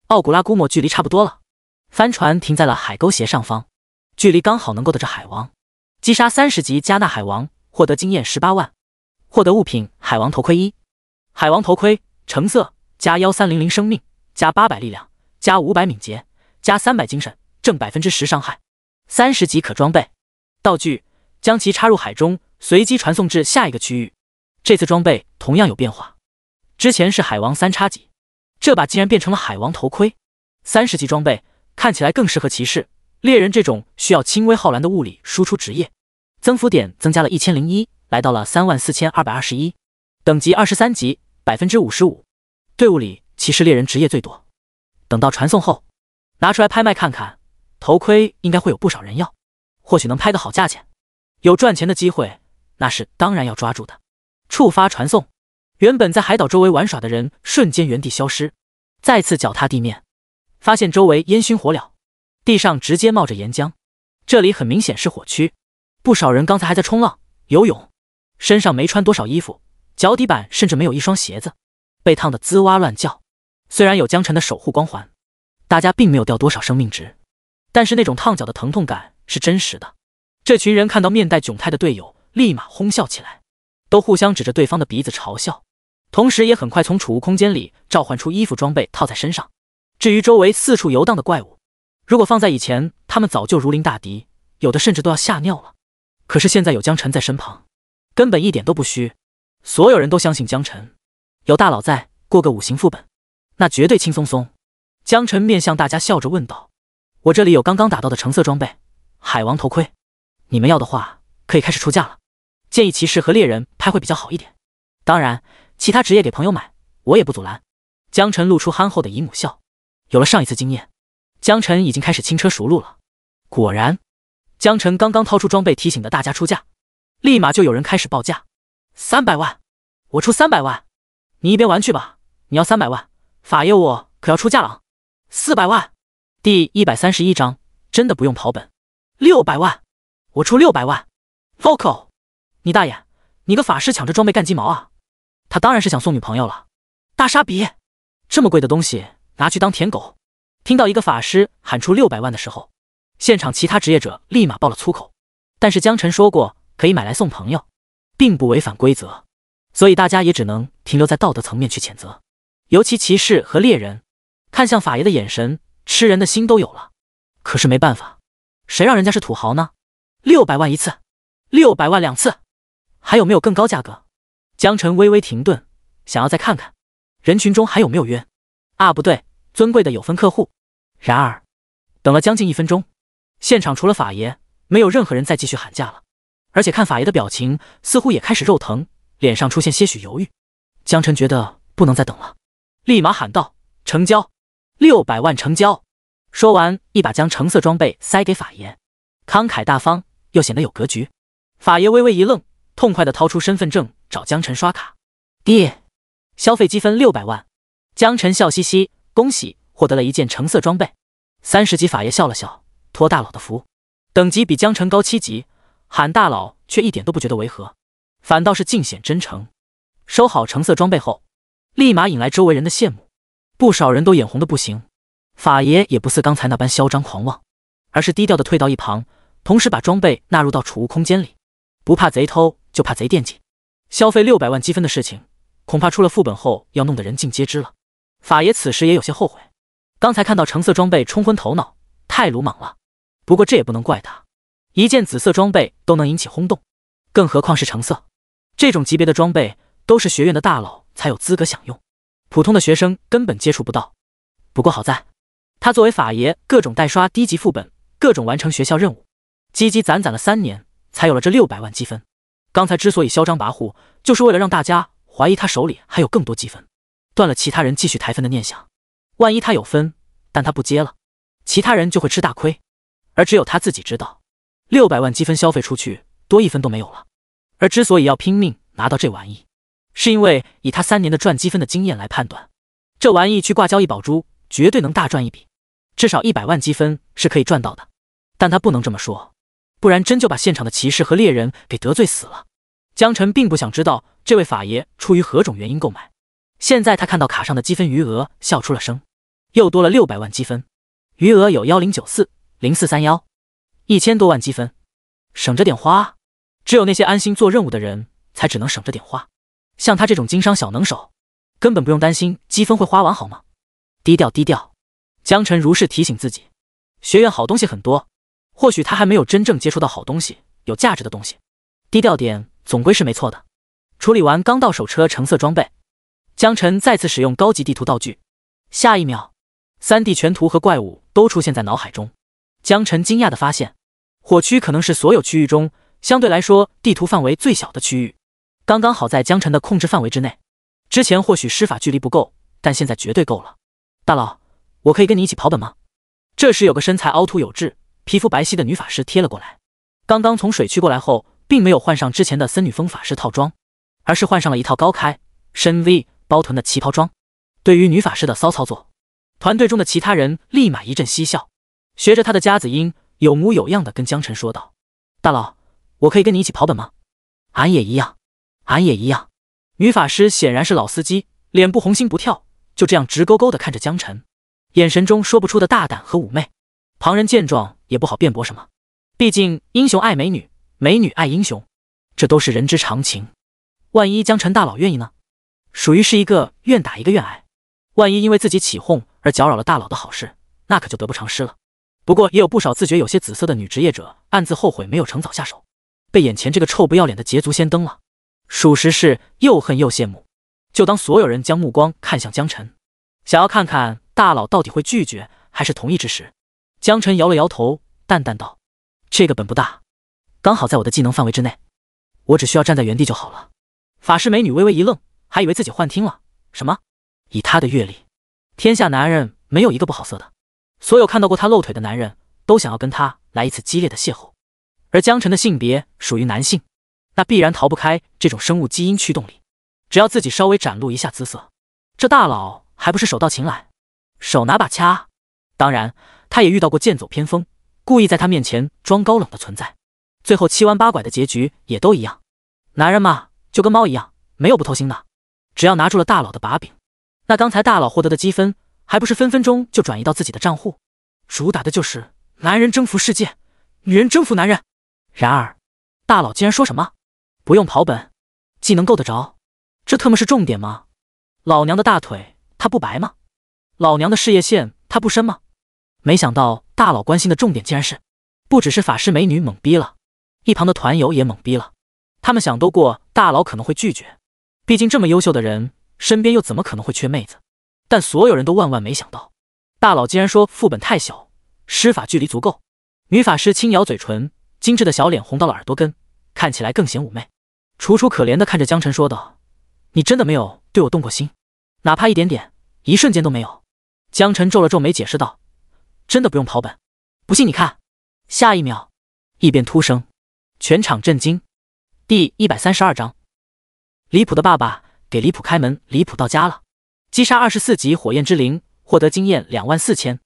奥古拉估摸距离差不多了，帆船停在了海沟斜上方，距离刚好能够得着海王。击杀30级加纳海王，获得经验18万，获得物品海王头盔1，海王头盔橙色，加1300生命，加800力量，加500敏捷，加300精神，正10%伤害。30级可装备。道具：将其插入海中，随机传送至下一个区域。这次装备同样有变化，之前是海王3叉戟，这把竟然变成了海王头盔。30级装备看起来更适合骑士、猎人这种需要轻微浩然的物理输出职业。增幅点增加了1001，来到了34221。等级23级，55%。队伍里骑士猎人职业最多。等到传送后，拿出来拍卖看看，头盔应该会有不少人要，或许能拍个好价钱。有赚钱的机会，那是当然要抓住的。触发传送，原本在海岛周围玩耍的人瞬间原地消失，再次脚踏地面，发现周围烟熏火燎，地上直接冒着岩浆，这里很明显是火区。不少人刚才还在冲浪、游泳，身上没穿多少衣服，脚底板甚至没有一双鞋子，被烫得滋哇乱叫。虽然有江辰的守护光环，大家并没有掉多少生命值，但是那种烫脚的疼痛感是真实的。这群人看到面带窘态的队友，立马哄笑起来，都互相指着对方的鼻子嘲笑，同时也很快从储物空间里召唤出衣服装备套在身上。至于周围四处游荡的怪物，如果放在以前，他们早就如临大敌，有的甚至都要吓尿了。可是现在有江辰在身旁，根本一点都不虚。所有人都相信江辰，有大佬在，过个5行副本，那绝对轻松松。江辰面向大家笑着问道：“我这里有刚刚打到的橙色装备，海王头盔，你们要的话可以开始出价了。建议骑士和猎人拍会比较好一点，当然其他职业给朋友买，我也不阻拦。”江辰露出憨厚的姨母笑，有了上一次经验，江辰已经开始轻车熟路了。果然，江辰刚刚掏出装备提醒的大家出价，立马就有人开始报价：300万，我出300万，你一边玩去吧。你要300万，法爷我可要出价了，400万。第131章，真的不用跑本。600万，我出600万。Vocal， 你大爷，你个法师抢这装备干鸡毛啊？他当然是想送女朋友了。大傻逼，这么贵的东西拿去当舔狗。听到一个法师喊出600万的时候，现场其他职业者立马爆了粗口。但是江辰说过可以买来送朋友，并不违反规则，所以大家也只能停留在道德层面去谴责。尤其骑士和猎人看向法爷的眼神，吃人的心都有了。可是没办法，谁让人家是土豪呢？600万一次，600万2次，还有没有更高价格？江辰微微停顿，想要再看看人群中还有没有冤。啊，不对，尊贵的有分客户。然而，等了将近1分钟，现场除了法爷，没有任何人再继续喊价了。而且看法爷的表情，似乎也开始肉疼，脸上出现些许犹豫。江晨觉得不能再等了，立马喊道：“成交，600万成交！”说完，一把将橙色装备塞给法爷，慷慨大方又显得有格局。法爷微微一愣，痛快地掏出身份证找江晨刷卡。爹，消费积分600万。江晨笑嘻嘻，恭喜，获得了一件橙色装备。30级法爷笑了笑，托大佬的福，等级比江晨高7级，喊大佬却一点都不觉得违和，反倒是尽显真诚。收好橙色装备后，立马引来周围人的羡慕，不少人都眼红的不行。法爷也不似刚才那般嚣张狂妄，而是低调的退到一旁，同时把装备纳入到储物空间里。不怕贼偷，就怕贼惦记。消费600万积分的事情，恐怕出了副本后要弄得人尽皆知了。法爷此时也有些后悔，刚才看到橙色装备冲昏头脑，太鲁莽了。不过这也不能怪他，一件紫色装备都能引起轰动，更何况是橙色。这种级别的装备都是学院的大佬才有资格享用，普通的学生根本接触不到。不过好在，他作为法爷，各种代刷低级副本，各种完成学校任务，积积攒攒了3年，才有了这600万积分。刚才之所以嚣张跋扈，就是为了让大家怀疑他手里还有更多积分，断了其他人继续抬分的念想。万一他有分，但他不接了，其他人就会吃大亏。而只有他自己知道，600万积分消费出去，多1分都没有了。而之所以要拼命拿到这玩意，是因为以他3年的赚积分的经验来判断，这玩意去挂交易宝珠，绝对能大赚一笔，至少100万积分是可以赚到的。但他不能这么说，不然真就把现场的骑士和猎人给得罪死了。江晨并不想知道这位法爷出于何种原因购买。现在他看到卡上的积分余额，笑出了声，又多了600万积分，余额有10940431，1000多万积分，省着点花。只有那些安心做任务的人，才只能省着点花。像他这种经商小能手，根本不用担心积分会花完，好吗？低调低调。江晨如是提醒自己。学院好东西很多，或许他还没有真正接触到好东西，有价值的东西。低调点总归是没错的。处理完刚到手车橙色装备，江晨再次使用高级地图道具。下一秒，3D 全图和怪物都出现在脑海中。江晨惊讶地发现，火区可能是所有区域中相对来说地图范围最小的区域，刚刚好在江晨的控制范围之内。之前或许施法距离不够，但现在绝对够了。大佬，我可以跟你一起跑本吗？这时有个身材凹凸有致、皮肤白皙的女法师贴了过来。刚刚从水区过来后，并没有换上之前的森女风法师套装，而是换上了一套高开深 V 包臀的旗袍装。对于女法师的骚操作，团队中的其他人立马一阵嬉笑，学着她的夹子音，有模有样的跟江晨说道：“大佬，我可以跟你一起跑本吗？”“俺也一样，俺也一样。”女法师显然是老司机，脸部红心不跳，就这样直勾勾的看着江晨，眼神中说不出的大胆和妩媚。旁人见状也不好辩驳什么，毕竟英雄爱美女，美女爱英雄，这都是人之常情。万一江晨大佬愿意呢？属于是一个愿打一个愿挨。万一因为自己起哄而搅扰了大佬的好事，那可就得不偿失了。不过也有不少自觉有些紫色的女职业者暗自后悔没有趁早下手，被眼前这个臭不要脸的捷足先登了，属实是又恨又羡慕。就当所有人将目光看向江晨，想要看看大佬到底会拒绝还是同意之时，江晨摇了摇头，淡淡道：“这个本不大，刚好在我的技能范围之内，我只需要站在原地就好了。”法师美女微微一愣，还以为自己幻听了。什么？以她的阅历，天下男人没有一个不好色的，所有看到过她露腿的男人都想要跟她来一次激烈的邂逅。而江晨的性别属于男性，那必然逃不开这种生物基因驱动力。只要自己稍微展露一下姿色，这大佬还不是手到擒来，手拿把掐。当然，他也遇到过剑走偏锋，故意在他面前装高冷的存在，最后七弯八拐的结局也都一样。男人嘛，就跟猫一样，没有不偷腥的。只要拿住了大佬的把柄，那刚才大佬获得的积分，还不是分分钟就转移到自己的账户？主打的就是男人征服世界，女人征服男人。然而，大佬竟然说什么不用跑本，技能够得着？这特么是重点吗？老娘的大腿他不白吗？老娘的事业线他不深吗？没想到大佬关心的重点竟然是，不只是法师美女懵逼了，一旁的团友也懵逼了。他们想都过大佬可能会拒绝，毕竟这么优秀的人，身边又怎么可能会缺妹子？但所有人都万万没想到，大佬竟然说副本太小，施法距离足够。女法师轻咬嘴唇，精致的小脸红到了耳朵根，看起来更显妩媚，楚楚可怜地看着江晨说道：“你真的没有对我动过心，哪怕一点点，一瞬间都没有？”江晨皱了皱眉解释道：“真的不用跑本，不信你看。”下一秒，异变突生，全场震惊。第132章，离谱的爸爸给离谱开门，离谱到家了。击杀24级火焰之灵，获得经验24000，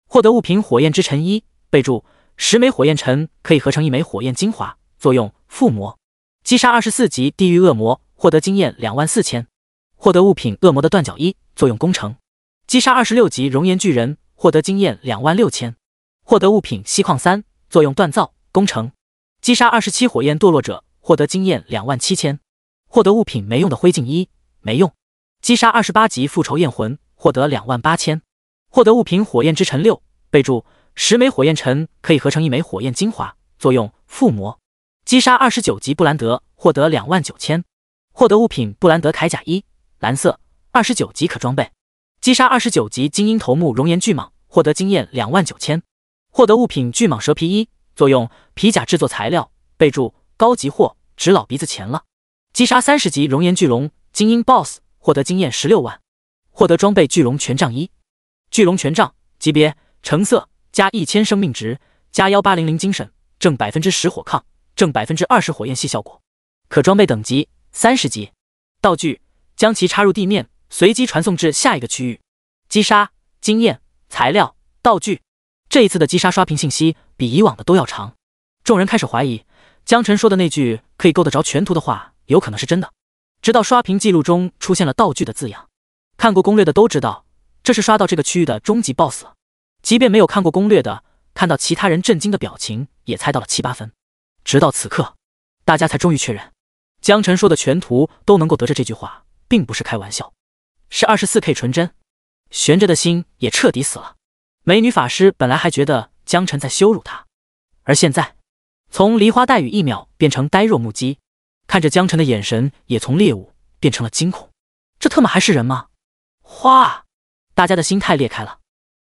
获得物品火焰之尘1，备注10枚火焰尘可以合成1枚火焰精华，作用附魔。击杀24级地狱恶魔，获得经验24000，获得物品恶魔的断脚1，作用攻城。击杀26级熔岩巨人，获得经验26000，获得物品锡矿3，作用锻造攻城。击杀27火焰堕落者，获得经验27000，获得物品没用的灰烬1，没用。击杀28级复仇焰魂，获得28000，获得物品火焰之尘6，备注10枚火焰尘可以合成1枚火焰精华，作用附魔。击杀29级布兰德，获得29000，获得物品布兰德铠甲1，蓝色，29级可装备。击杀29级精英头目熔岩巨蟒，获得经验29000，获得物品巨蟒蛇皮1，作用皮甲制作材料，备注高级货，值老鼻子钱了。击杀30级熔岩巨龙精英 BOSS， 获得经验16万，获得装备巨龙权杖1。巨龙权杖级别橙色，加1000生命值，加1800精神，正10%火抗，正20%火焰系效果，可装备等级30级。道具将其插入地面，随机传送至下一个区域。击杀经验材料道具，这一次的击杀刷屏信息比以往的都要长。众人开始怀疑江晨说的那句可以够得着全图的话有可能是真的，直到刷屏记录中出现了道具的字样。看过攻略的都知道，这是刷到这个区域的终极 BOSS 了。即便没有看过攻略的，看到其他人震惊的表情，也猜到了7、8分。直到此刻，大家才终于确认，江晨说的全图都能够得着这句话，并不是开玩笑，是24K 纯真。悬着的心也彻底死了。美女法师本来还觉得江晨在羞辱她，而现在从梨花带雨1秒变成呆若木鸡，看着江晨的眼神也从猎物变成了惊恐。这特么还是人吗？哗！大家的心态裂开了。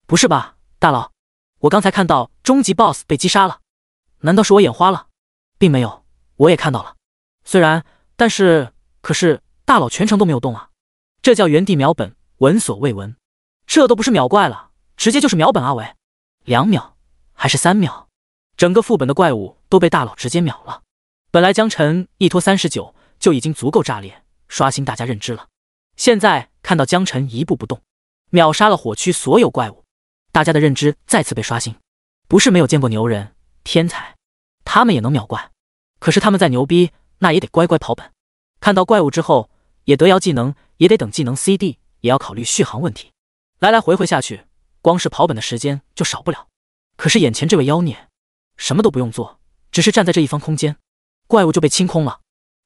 不是吧，大佬，我刚才看到终极 BOSS 被击杀了，难道是我眼花了？并没有，我也看到了。虽然，可是大佬全程都没有动啊，这叫原地秒本，闻所未闻。这都不是秒怪了，直接就是秒本啊喂！2秒还是3秒？整个副本的怪物都被大佬直接秒了。本来江晨一拖39就已经足够炸裂，刷新大家认知了。现在看到江晨一步不动，秒杀了火区所有怪物，大家的认知再次被刷新。不是没有见过牛人、天才，他们也能秒怪，可是他们再牛逼，那也得乖乖跑本。看到怪物之后，也得摇技能，也得等技能 CD， 也要考虑续航问题。来来回回下去，光是跑本的时间就少不了。可是眼前这位妖孽，什么都不用做，只是站在这一方空间，怪物就被清空了，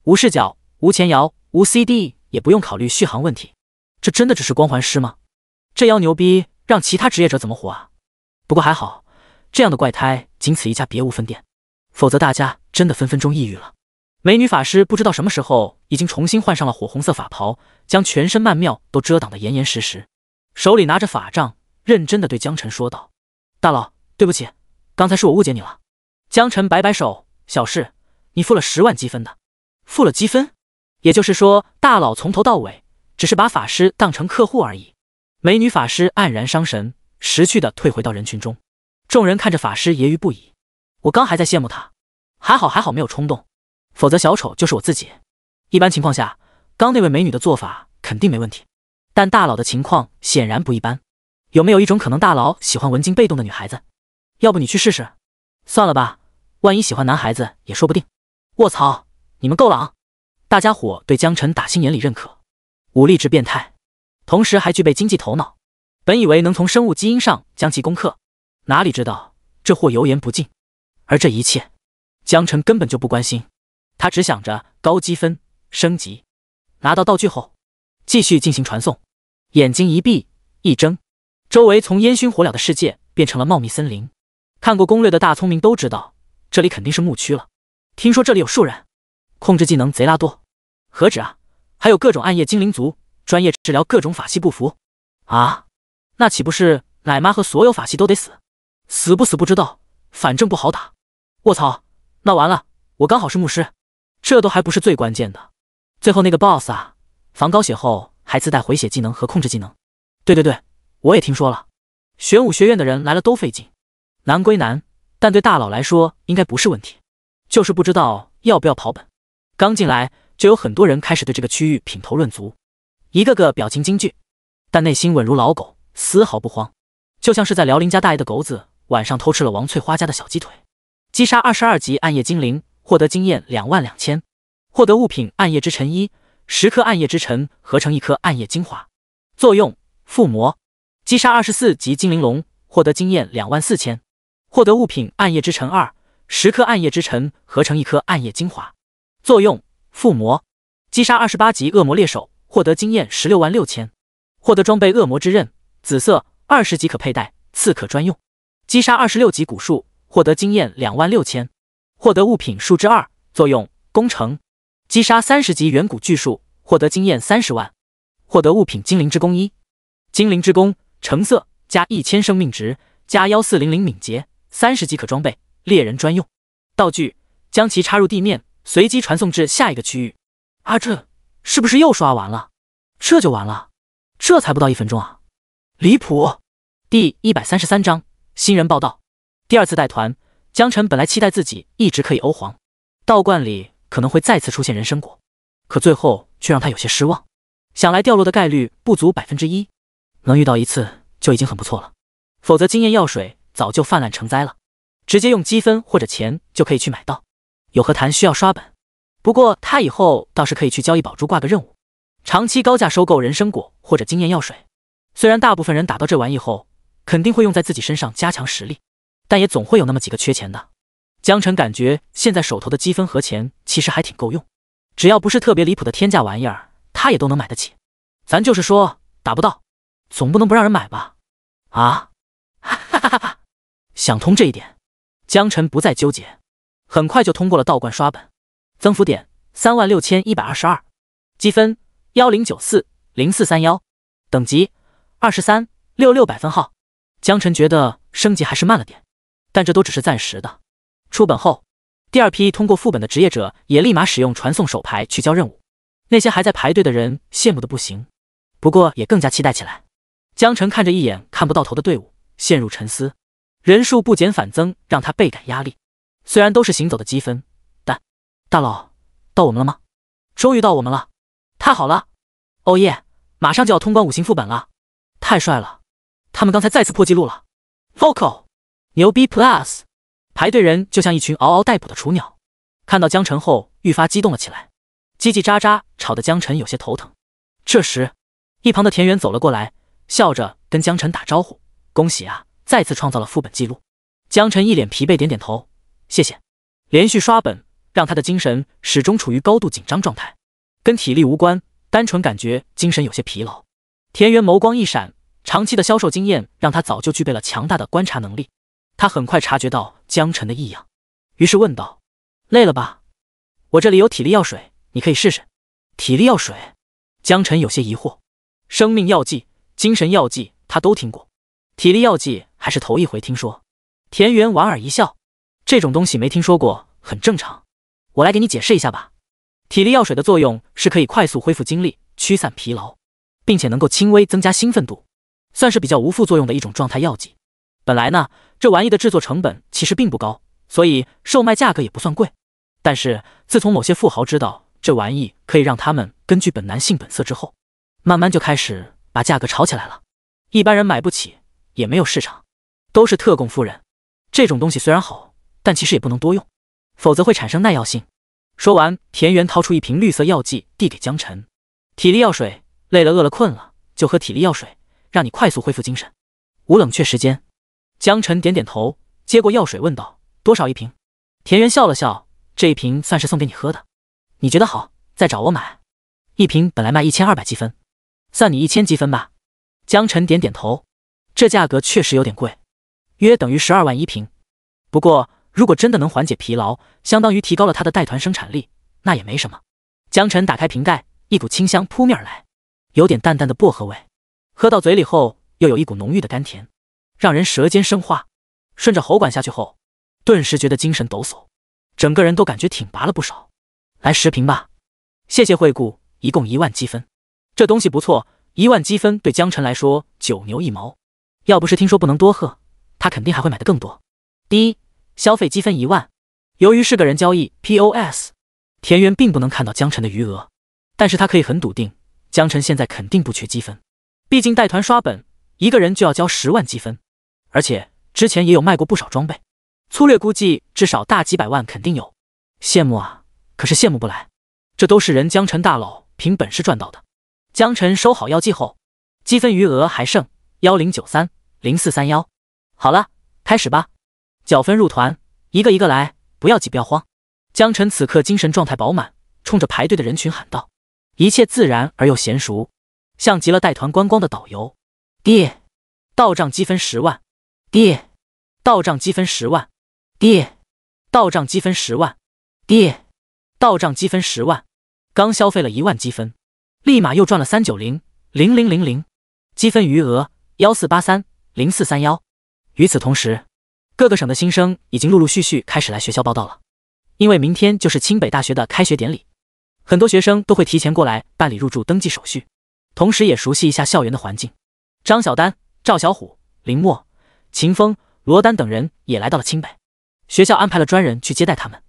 无视角、无前摇、无 CD， 也不用考虑续航问题。这真的只是光环师吗？这妖牛逼，让其他职业者怎么活啊？不过还好，这样的怪胎仅此一家，别无分店，否则大家真的分分钟抑郁了。美女法师不知道什么时候已经重新换上了火红色法袍，将全身曼妙都遮挡得严严实实，手里拿着法杖，认真地对江晨说道：“大佬，对不起，刚才是我误解你了。”江晨摆摆手：“小事，你付了10万积分的。”付了积分？也就是说，大佬从头到尾只是把法师当成客户而已。美女法师黯然伤神，识趣地退回到人群中。众人看着法师揶揄不已。我刚还在羡慕他，还好没有冲动，否则小丑就是我自己。一般情况下，刚那位美女的做法肯定没问题，但大佬的情况显然不一般。有没有一种可能，大佬喜欢文静被动的女孩子？要不你去试试？算了吧，万一喜欢男孩子也说不定。卧槽，你们够了啊！大家伙对江晨打心眼里认可，武力值变态，同时还具备经济头脑。本以为能从生物基因上将其攻克，哪里知道这货油盐不进。而这一切，江晨根本就不关心，他只想着高积分升级。拿到道具后，继续进行传送。眼睛一闭一睁，周围从烟熏火燎的世界变成了茂密森林。看过攻略的大聪明都知道，这里肯定是牧区了。听说这里有树人，控制技能贼拉多，何止啊，还有各种暗夜精灵族，专业治疗各种法系不服。啊，那岂不是奶妈和所有法系都得死？死不死不知道，反正不好打。卧槽，那完了，我刚好是牧师。这都还不是最关键的，最后那个 BOSS 啊，防高血后还自带回血技能和控制技能。对，我也听说了，玄武学院的人来了都费劲。难归难，但对大佬来说应该不是问题，就是不知道要不要跑本。刚进来就有很多人开始对这个区域品头论足，一个个表情惊惧，但内心稳如老狗，丝毫不慌，就像是在辽宁家大爷的狗子晚上偷吃了王翠花家的小鸡腿。击杀22级暗夜精灵，获得经验22000，获得物品暗夜之尘1，10颗暗夜之尘合成1颗暗夜精华。作用：附魔。击杀24级精灵龙，获得经验24000，获得物品暗夜之尘2，10颗暗夜之尘合成1颗暗夜精华。作用：附魔。击杀28级恶魔猎手，获得经验166000，获得装备恶魔之刃，紫色，20级可佩戴，刺客专用。击杀26级古树，获得经验26000，获得物品树枝2，作用：攻城。击杀30级远古巨树，获得经验30万，获得物品精灵之弓1，精灵之弓，橙色，加1000生命值，加1400敏捷，30级可装备，猎人专用。道具：将其插入地面，随机传送至下一个区域。啊，这是不是又刷完了？这就完了？这才不到1分钟啊！离谱！第133章新人报道。第二次带团，江晨本来期待自己一直可以欧皇，道观里可能会再次出现人参果，可最后却让他有些失望。想来掉落的概率不足1%，能遇到一次就已经很不错了，否则经验药水早就泛滥成灾了，直接用积分或者钱就可以去买到。有何谈需要刷本，不过他以后倒是可以去交易宝珠挂个任务，长期高价收购人参果或者经验药水。虽然大部分人打到这玩意后肯定会用在自己身上加强实力，但也总会有那么几个缺钱的。江晨感觉现在手头的积分和钱其实还挺够用，只要不是特别离谱的天价玩意儿，他也都能买得起。咱就是说打不到，总不能不让人买吧？啊，哈哈哈哈！想通这一点，江晨不再纠结，很快就通过了道观刷本。增幅点36122，积分10940431，等级236600分号。江晨觉得升级还是慢了点，但这都只是暂时的。出本后，第二批通过副本的职业者也立马使用传送手牌去交任务，那些还在排队的人羡慕的不行，不过也更加期待起来。江晨看着一眼看不到头的队伍，陷入沉思，人数不减反增让他倍感压力。虽然都是行走的积分，但大佬，到我们了吗？终于到我们了，太好了！哦耶，马上就要通关5星副本了，太帅了！他们刚才再次破纪录了 ，Vocal 牛逼 Plus！ 排队人就像一群嗷嗷待哺的雏鸟，看到江晨后愈发激动了起来，叽叽喳喳吵得江晨有些头疼。这时，一旁的田园走了过来，笑着跟江晨打招呼：“恭喜啊，再次创造了副本记录。”江晨一脸疲惫，点点头：“谢谢。”连续刷本让他的精神始终处于高度紧张状态，跟体力无关，单纯感觉精神有些疲劳。田园眸光一闪，长期的销售经验让他早就具备了强大的观察能力。他很快察觉到江晨的异样，于是问道：“累了吧？我这里有体力药水，你可以试试。”体力药水？江晨有些疑惑。生命药剂、精神药剂他都听过，体力药剂还是头一回听说。田园莞尔一笑：“这种东西没听说过，很正常。我来给你解释一下吧。体力药水的作用是可以快速恢复精力，驱散疲劳，并且能够轻微增加兴奋度，算是比较无副作用的一种状态药剂。本来呢，这玩意的制作成本其实并不高，所以售卖价格也不算贵。但是自从某些富豪知道这玩意可以让他们根据本男性本色之后，慢慢就开始把价格炒起来了。一般人买不起，也没有市场，都是特供夫人。这种东西虽然好，但其实也不能多用，否则会产生耐药性。说完，田园掏出一瓶绿色药剂递给江晨：“体力药水，累了饿了困了就喝体力药水，让你快速恢复精神，无冷却时间。”江晨点点头，接过药水问道：“多少一瓶？”田园笑了笑：“这一瓶算是送给你喝的，你觉得好再找我买。一瓶本来卖1200积分，算你1000积分吧。”江晨点点头，这价格确实有点贵，约等于12万一瓶。不过如果真的能缓解疲劳，相当于提高了他的带团生产力，那也没什么。江晨打开瓶盖，一股清香扑面而来，有点淡淡的薄荷味，喝到嘴里后又有一股浓郁的甘甜，让人舌尖生花。顺着喉管下去后，顿时觉得精神抖擞，整个人都感觉挺拔了不少。来10瓶吧，谢谢惠顾，一共1万积分。这东西不错，1万积分对江晨来说9牛1毛，要不是听说不能多喝，他肯定还会买的更多。第一，消费积分1万。由于是个人交易 POS， 田园并不能看到江晨的余额，但是他可以很笃定，江晨现在肯定不缺积分，毕竟带团刷本，一个人就要交10万积分，而且之前也有卖过不少装备，粗略估计至少大几百万肯定有。羡慕啊，可是羡慕不来，这都是人江晨大佬凭本事赚到的。江晨收好药剂后，积分余额还剩10930431。好了，开始吧，缴分入团，一个一个来，不要急不要慌。江晨此刻精神状态饱满，冲着排队的人群喊道，一切自然而又娴熟，像极了带团观光的导游。爹，到账积分10万。爹，到账积分10万。爹，到账积分10万。爹，到账积分10万。刚消费了1万积分，立马又赚了3900000，积分余额148304331。与此同时，各个省的新生已经陆陆续续开始来学校报到了，因为明天就是清北大学的开学典礼，很多学生都会提前过来办理入住登记手续，同时也熟悉一下校园的环境。张小丹、赵小虎、林墨、秦风、罗丹等人也来到了清北，学校安排了专人去接待他们。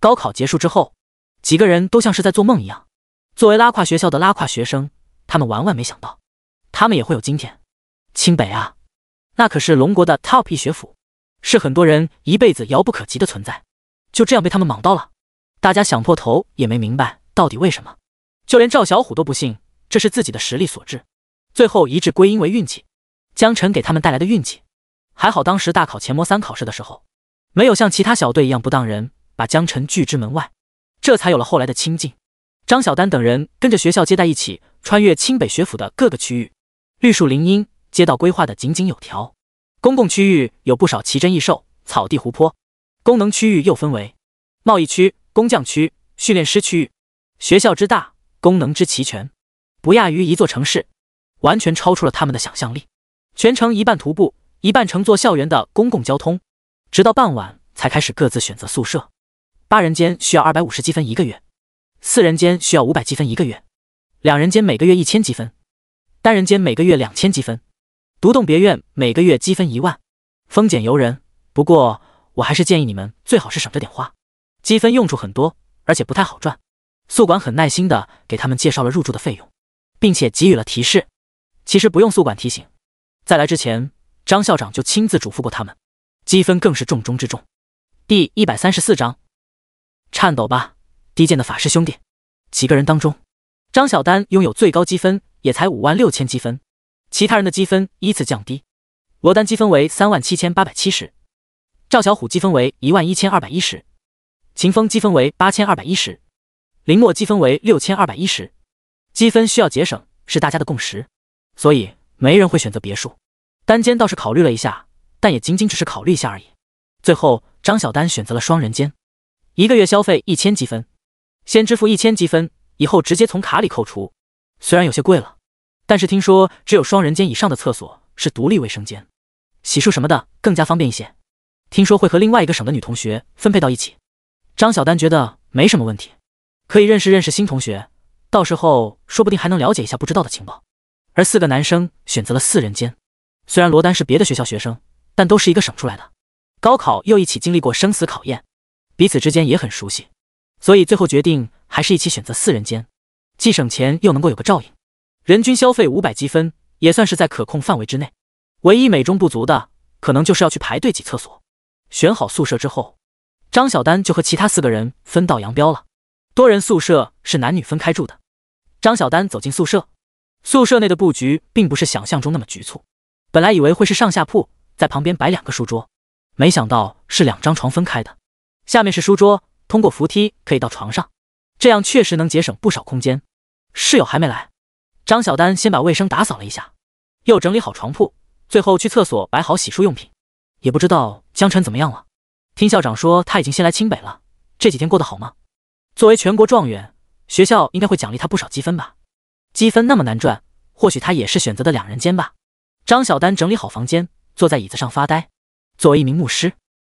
高考结束之后，几个人都像是在做梦一样。作为拉胯学校的拉胯学生，他们万万没想到，他们也会有今天。清北啊，那可是龙国的 Top 1学府，是很多人一辈子遥不可及的存在，就这样被他们莽到了。大家想破头也没明白到底为什么，就连赵小虎都不信这是自己的实力所致，最后一致归因为运气，江晨给他们带来的运气。还好当时大考前模3考试的时候，没有像其他小队一样不当人，把江晨拒之门外，这才有了后来的清静。张小丹等人跟着学校接待一起穿越清北学府的各个区域，绿树林荫，街道规划的井井有条。公共区域有不少奇珍异兽、草地湖泊，功能区域又分为贸易区、工匠区、训练师区域。学校之大，功能之齐全，不亚于一座城市，完全超出了他们的想象力。全程一半徒步，一半乘坐校园的公共交通，直到傍晚才开始各自选择宿舍。8人间需要250积分1个月，4人间需要500积分1个月，2人间每个月1000积分，单人间每个月2000积分，独栋别院每个月积分1万，丰俭由人。不过我还是建议你们最好是省着点花，积分用处很多，而且不太好赚。宿管很耐心的给他们介绍了入住的费用，并且给予了提示。其实不用宿管提醒，在来之前张校长就亲自嘱咐过他们，积分更是重中之重。第134章，颤抖吧，低贱的法师兄弟。几个人当中，张小丹拥有最高积分，也才56000积分，其他人的积分依次降低。罗丹积分为37870，赵小虎积分为11210，秦风积分为8210，林墨积分为6210。积分需要节省是大家的共识，所以没人会选择别墅。单间倒是考虑了一下，但也仅仅只是考虑一下而已。最后张小丹选择了双人间，1个月消费1000积分，先支付1000积分，以后直接从卡里扣除。虽然有些贵了，但是听说只有双人间以上的厕所是独立卫生间，洗漱什么的更加方便一些。听说会和另外一个省的女同学分配到一起，张小丹觉得没什么问题，可以认识认识新同学，到时候说不定还能了解一下不知道的情报。而4个男生选择了4人间，虽然罗丹是别的学校学生，但都是一个省出来的，高考又一起经历过生死考验，彼此之间也很熟悉，所以最后决定还是一起选择4人间，既省钱又能够有个照应。人均消费500积分，也算是在可控范围之内，唯一美中不足的可能就是要去排队挤厕所。选好宿舍之后，张小丹就和其他4个人分道扬镳了。多人宿舍是男女分开住的。张小丹走进宿舍，宿舍内的布局并不是想象中那么局促，本来以为会是上下铺，在旁边摆2个书桌，没想到是2张床分开的，下面是书桌，通过扶梯可以到床上，这样确实能节省不少空间。室友还没来，张小丹先把卫生打扫了一下，又整理好床铺，最后去厕所摆好洗漱用品。也不知道江晨怎么样了，听校长说他已经先来清北了，这几天过得好吗？作为全国状元，学校应该会奖励他不少积分吧。积分那么难赚，或许他也是选择的2人间吧。张小丹整理好房间，坐在椅子上发呆。作为一名牧师，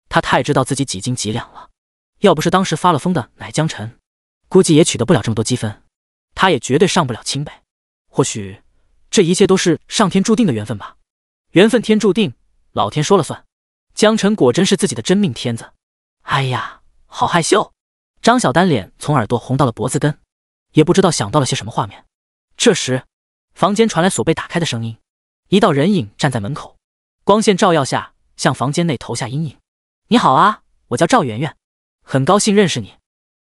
他太知道自己几斤几两了。要不是当时发了疯的乃江辰，估计也取得不了这么多积分，他也绝对上不了清北。或许这一切都是上天注定的缘分吧。缘分天注定，老天说了算。江辰果真是自己的真命天子。哎呀，好害羞。张小丹脸从耳朵红到了脖子根，也不知道想到了些什么画面。这时，房间传来锁被打开的声音，一道人影站在门口，光线照耀下，向房间内投下阴影。你好啊，我叫赵媛媛，很高兴认识你。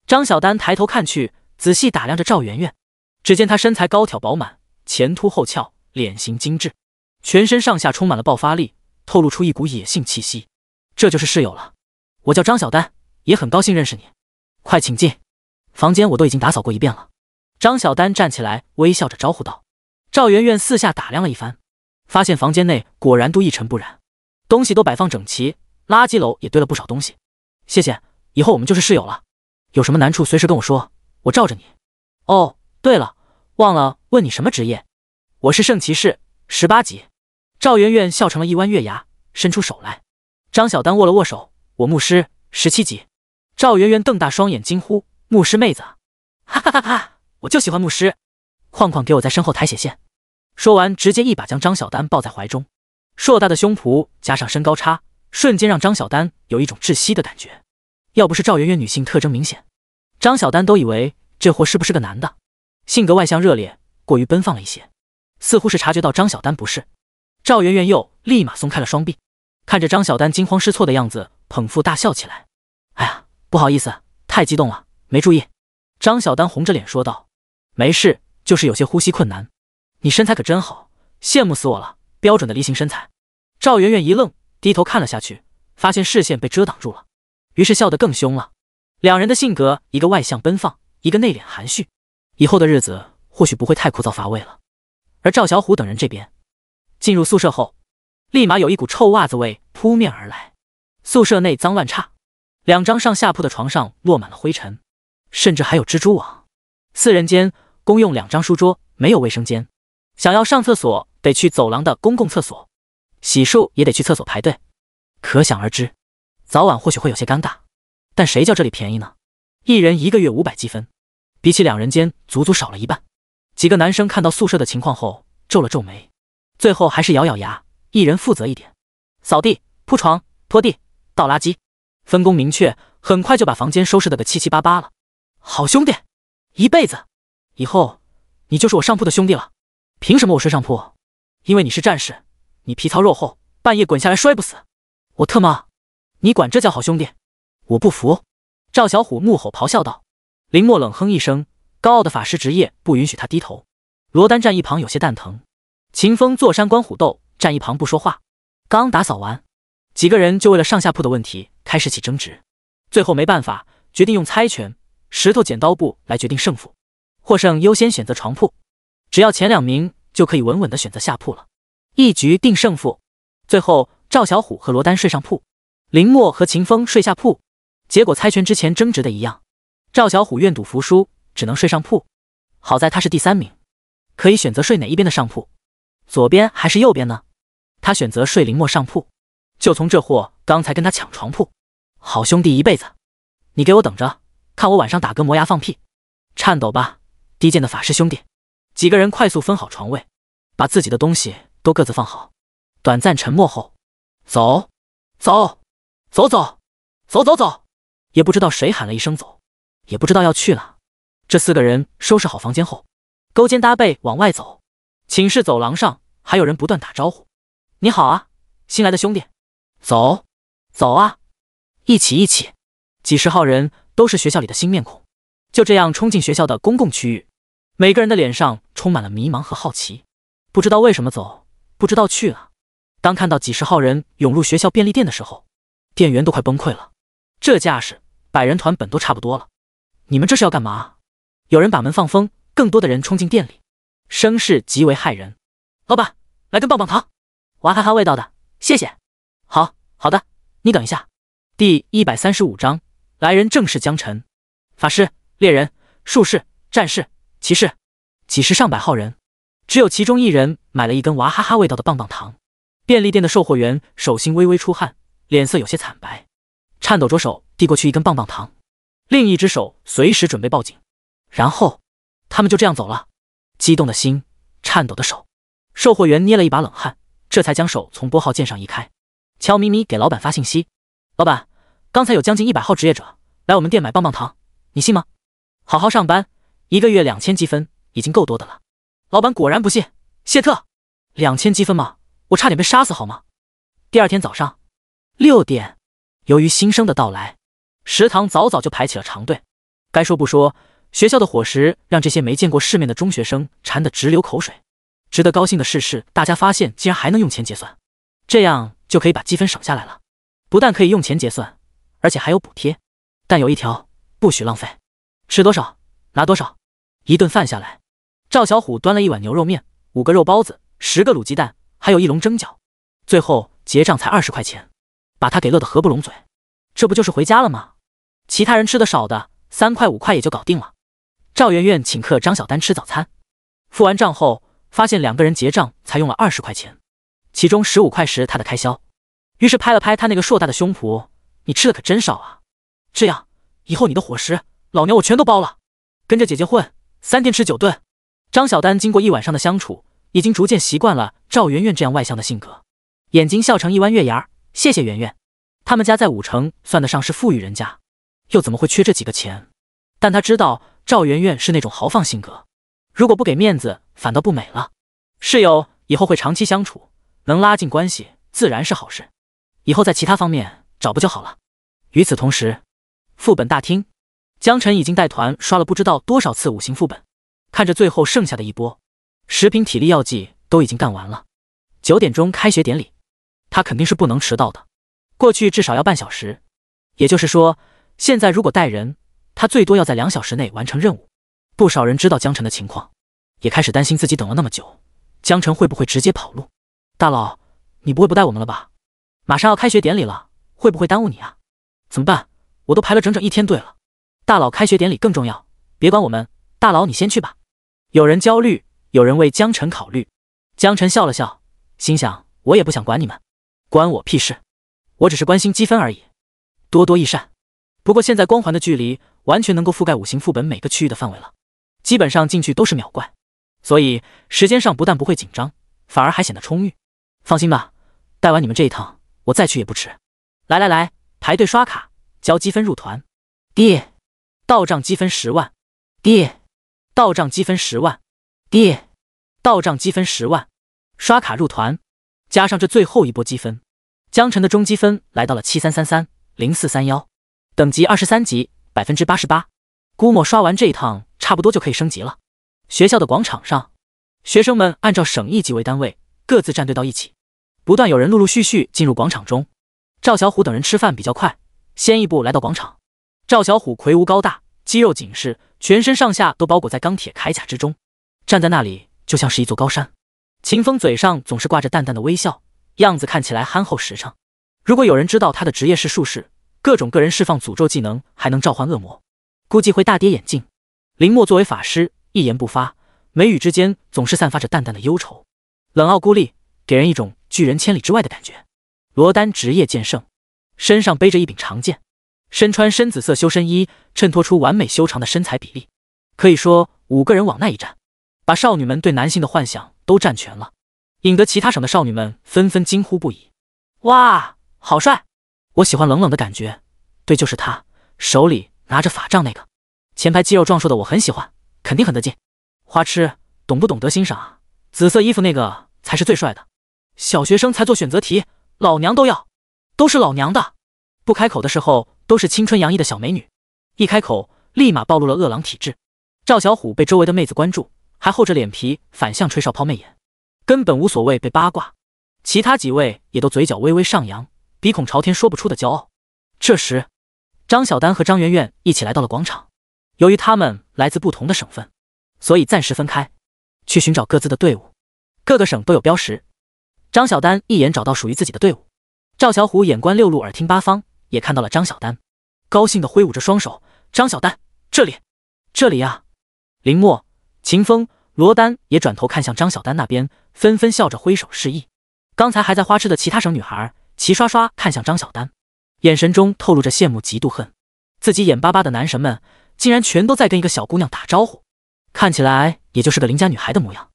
张小丹抬头看去，仔细打量着赵媛媛，只见她身材高挑饱满，前凸后翘，脸型精致，全身上下充满了爆发力，透露出一股野性气息。这就是室友了。我叫张小丹，也很高兴认识你。快请进，房间我都已经打扫过一遍了。张小丹站起来，微笑着招呼道。赵媛媛四下打量了一番，发现房间内果然都一尘不染，东西都摆放整齐，垃圾篓也堆了不少东西。谢谢，以后我们就是室友了，有什么难处随时跟我说，我罩着你。哦，对了，忘了问你什么职业。我是圣骑士，18级。赵媛媛笑成了一弯月牙，伸出手来。张小丹握了握手，我牧师，17级。赵媛媛瞪大双眼惊呼，牧师妹子。哈哈哈哈，我就喜欢牧师。框框给我在身后抬血线。说完直接一把将张小丹抱在怀中，硕大的胸脯加上身高差，瞬间让张小丹有一种窒息的感觉。要不是赵媛媛女性特征明显，张小丹都以为这货是不是个男的。性格外向热烈，过于奔放了一些，似乎是察觉到张小丹不是。赵媛媛又立马松开了双臂，看着张小丹惊慌失措的样子，捧腹大笑起来。哎呀，不好意思，太激动了，没注意。张小丹红着脸说道。没事，就是有些呼吸困难。你身材可真好，羡慕死我了，标准的梨形身材。赵媛媛一愣，低头看了下去，发现视线被遮挡住了，于是笑得更凶了。两人的性格，一个外向奔放，一个内敛含蓄，以后的日子或许不会太枯燥乏味了。而赵小虎等人这边进入宿舍后，立马有一股臭袜子味扑面而来。宿舍内脏乱差，2张上下铺的床上落满了灰尘，甚至还有蜘蛛网。4人间共用2张书桌，没有卫生间。想要上厕所得去走廊的公共厕所，洗漱也得去厕所排队。可想而知，早晚或许会有些尴尬。但谁叫这里便宜呢？一人1个月500积分，比起2人间足足少了一半。几个男生看到宿舍的情况后皱了皱眉，最后还是咬咬牙，一人负责一点，扫地、铺床、拖地、倒垃圾，分工明确，很快就把房间收拾得个七七八八了。好兄弟，一辈子，以后你就是我上铺的兄弟了。凭什么我睡上铺？因为你是战士，你皮糙肉厚，半夜滚下来摔不死。我特么，你管这叫好兄弟？我不服！赵小虎怒吼咆哮道。林默冷哼一声，高傲的法师职业不允许他低头。罗丹站一旁有些蛋疼，秦风坐山观虎斗，站一旁不说话。刚打扫完，几个人就为了上下铺的问题开始起争执，最后没办法，决定用猜拳、石头剪刀布来决定胜负，获胜优先选择床铺，只要前2名就可以稳稳地选择下铺了，一局定胜负。最后赵小虎和罗丹睡上铺，林默和秦风睡下铺，结果猜拳之前争执的一样，赵小虎愿赌服输，只能睡上铺。好在他是第3名，可以选择睡哪一边的上铺，左边还是右边呢？他选择睡林默上铺，就从这货刚才跟他抢床铺。好兄弟一辈子，你给我等着，看我晚上打嗝磨牙放屁。颤抖吧，低贱的法师兄弟。几个人快速分好床位，把自己的东西都各自放好。短暂沉默后，走走走走走走走，也不知道谁喊了一声走，也不知道要去哪。这4个人收拾好房间后，勾肩搭背往外走。寝室走廊上还有人不断打招呼。你好啊，新来的兄弟。走走啊，一起一起。几10号人都是学校里的新面孔，就这样冲进学校的公共区域。每个人的脸上充满了迷茫和好奇，不知道为什么走，不知道去哪。当看到几10号人涌入学校便利店的时候，店员都快崩溃了。这架势，100人团本都差不多了，你们这是要干嘛？有人把门放风，更多的人冲进店里，声势极为骇人。老板，来根棒棒糖，娃哈哈味道的，谢谢。好的，你等一下。第135章，来人正是江辰。法师、猎人、术士、战士、骑士。几十上百号人，只有其中一人买了一根娃哈哈味道的棒棒糖。便利店的售货员手心微微出汗，脸色有些惨白，颤抖着手递过去一根棒棒糖，另一只手随时准备报警。然后他们就这样走了。激动的心，颤抖的手，售货员捏了一把冷汗，这才将手从拨号键上移开，悄咪咪给老板发信息：老板，刚才有将近100号职业者来我们店买棒棒糖，你信吗？好好上班，1个月2000积分已经够多的了。老板果然不信，谢特，2000积分吗？我差点被杀死好吗？第二天早上6点，由于新生的到来，食堂早早就排起了长队。该说不说，学校的伙食让这些没见过世面的中学生馋得直流口水。值得高兴的是，大家发现竟然还能用钱结算，这样就可以把积分省下来了。不但可以用钱结算，而且还有补贴。但有一条，不许浪费，吃多少拿多少。一顿饭下来，赵小虎端了1碗牛肉面，5个肉包子，10个卤鸡蛋，还有1笼蒸饺，最后结账才20块钱，把他给乐得合不拢嘴。这不就是回家了吗？其他人吃的少的3块5块也就搞定了。赵媛媛请客张小丹吃早餐，付完账后发现2个人结账才用了20块钱，其中15块是他的开销。于是拍了拍他那个硕大的胸脯，你吃的可真少啊，这样以后你的伙食老娘我全都包了，跟着姐姐混，3天吃9顿。张小丹经过1晚上的相处，已经逐渐习惯了赵媛媛这样外向的性格，眼睛笑成一弯月牙。谢谢媛媛，他们家在5城算得上是富裕人家，又怎么会缺这几个钱？但他知道赵媛媛是那种豪放性格，如果不给面子反倒不美了。室友以后会长期相处，能拉近关系自然是好事，以后在其他方面找不就好了。与此同时，副本大厅，江晨已经带团刷了不知道多少次5星副本，看着最后剩下的一波10瓶体力药剂都已经干完了。9点钟开学典礼，他肯定是不能迟到的，过去至少要半小时，也就是说现在如果带人，他最多要在2小时内完成任务。不少人知道江晨的情况，也开始担心自己等了那么久，江晨会不会直接跑路。大佬，你不会不带我们了吧？马上要开学典礼了，会不会耽误你啊？怎么办？我都排了整整1天队了。大佬，开学典礼更重要，别管我们，大佬你先去吧。有人焦虑，有人为江晨考虑。江晨笑了笑，心想我也不想管你们，关我屁事，我只是关心积分而已，多多益善。不过现在光环的距离完全能够覆盖5星副本每个区域的范围了，基本上进去都是秒怪，所以时间上不但不会紧张，反而还显得充裕。放心吧，带完你们这一趟，我再去也不迟。来来来，排队刷卡，交积分入团。弟，到账积分10万。弟，到账积分10万。弟，到账积分10万。刷卡入团，加上这最后一波积分，江晨的中积分来到了73330431，等级23级，88%。估摸刷完这一趟差不多就可以升级了。学校的广场上，学生们按照省一级为单位，各自站队到一起，不断有人陆陆续续进入广场中。赵小虎等人吃饭比较快，先一步来到广场。赵小虎魁梧高大，肌肉紧实，全身上下都包裹在钢铁铠甲之中，站在那里就像是一座高山。秦风嘴上总是挂着淡淡的微笑，样子看起来憨厚实诚。如果有人知道他的职业是术士，各种个人释放诅咒技能，还能召唤恶魔，估计会大跌眼镜。林默作为法师，一言不发，眉宇之间总是散发着淡淡的忧愁，冷傲孤立，给人一种拒人千里之外的感觉。罗丹职业剑圣，身上背着一柄长剑，身穿深紫色修身衣，衬托出完美修长的身材比例。可以说5个人往那一站，把少女们对男性的幻想都占全了，引得其他省的少女们纷纷惊呼不已。哇，好帅！我喜欢冷冷的感觉，对，就是他，手里拿着法杖那个，前排肌肉壮硕的我很喜欢，肯定很得劲。花痴，懂不懂得欣赏啊？紫色衣服那个才是最帅的。小学生才做选择题，老娘都要，都是老娘的。不开口的时候都是青春洋溢的小美女，一开口立马暴露了饿狼体质。赵小虎被周围的妹子关注，还厚着脸皮反向吹哨抛媚眼，根本无所谓被八卦。其他几位也都嘴角微微上扬，鼻孔朝天说不出的骄傲。这时张小丹和张媛媛一起来到了广场，由于他们来自不同的省份，所以暂时分开去寻找各自的队伍，各个省都有标识。张小丹一眼找到属于自己的队伍，赵小虎眼观六路耳听八方，也看到了张小丹，高兴地挥舞着双手。张小丹，这里呀！林默、秦风、罗丹也转头看向张小丹那边，纷纷笑着挥手示意。刚才还在花痴的其他省女孩齐刷刷看向张小丹，眼神中透露着羡慕嫉妒恨。自己眼巴巴的男神们竟然全都在跟一个小姑娘打招呼，看起来也就是个邻家女孩的模样。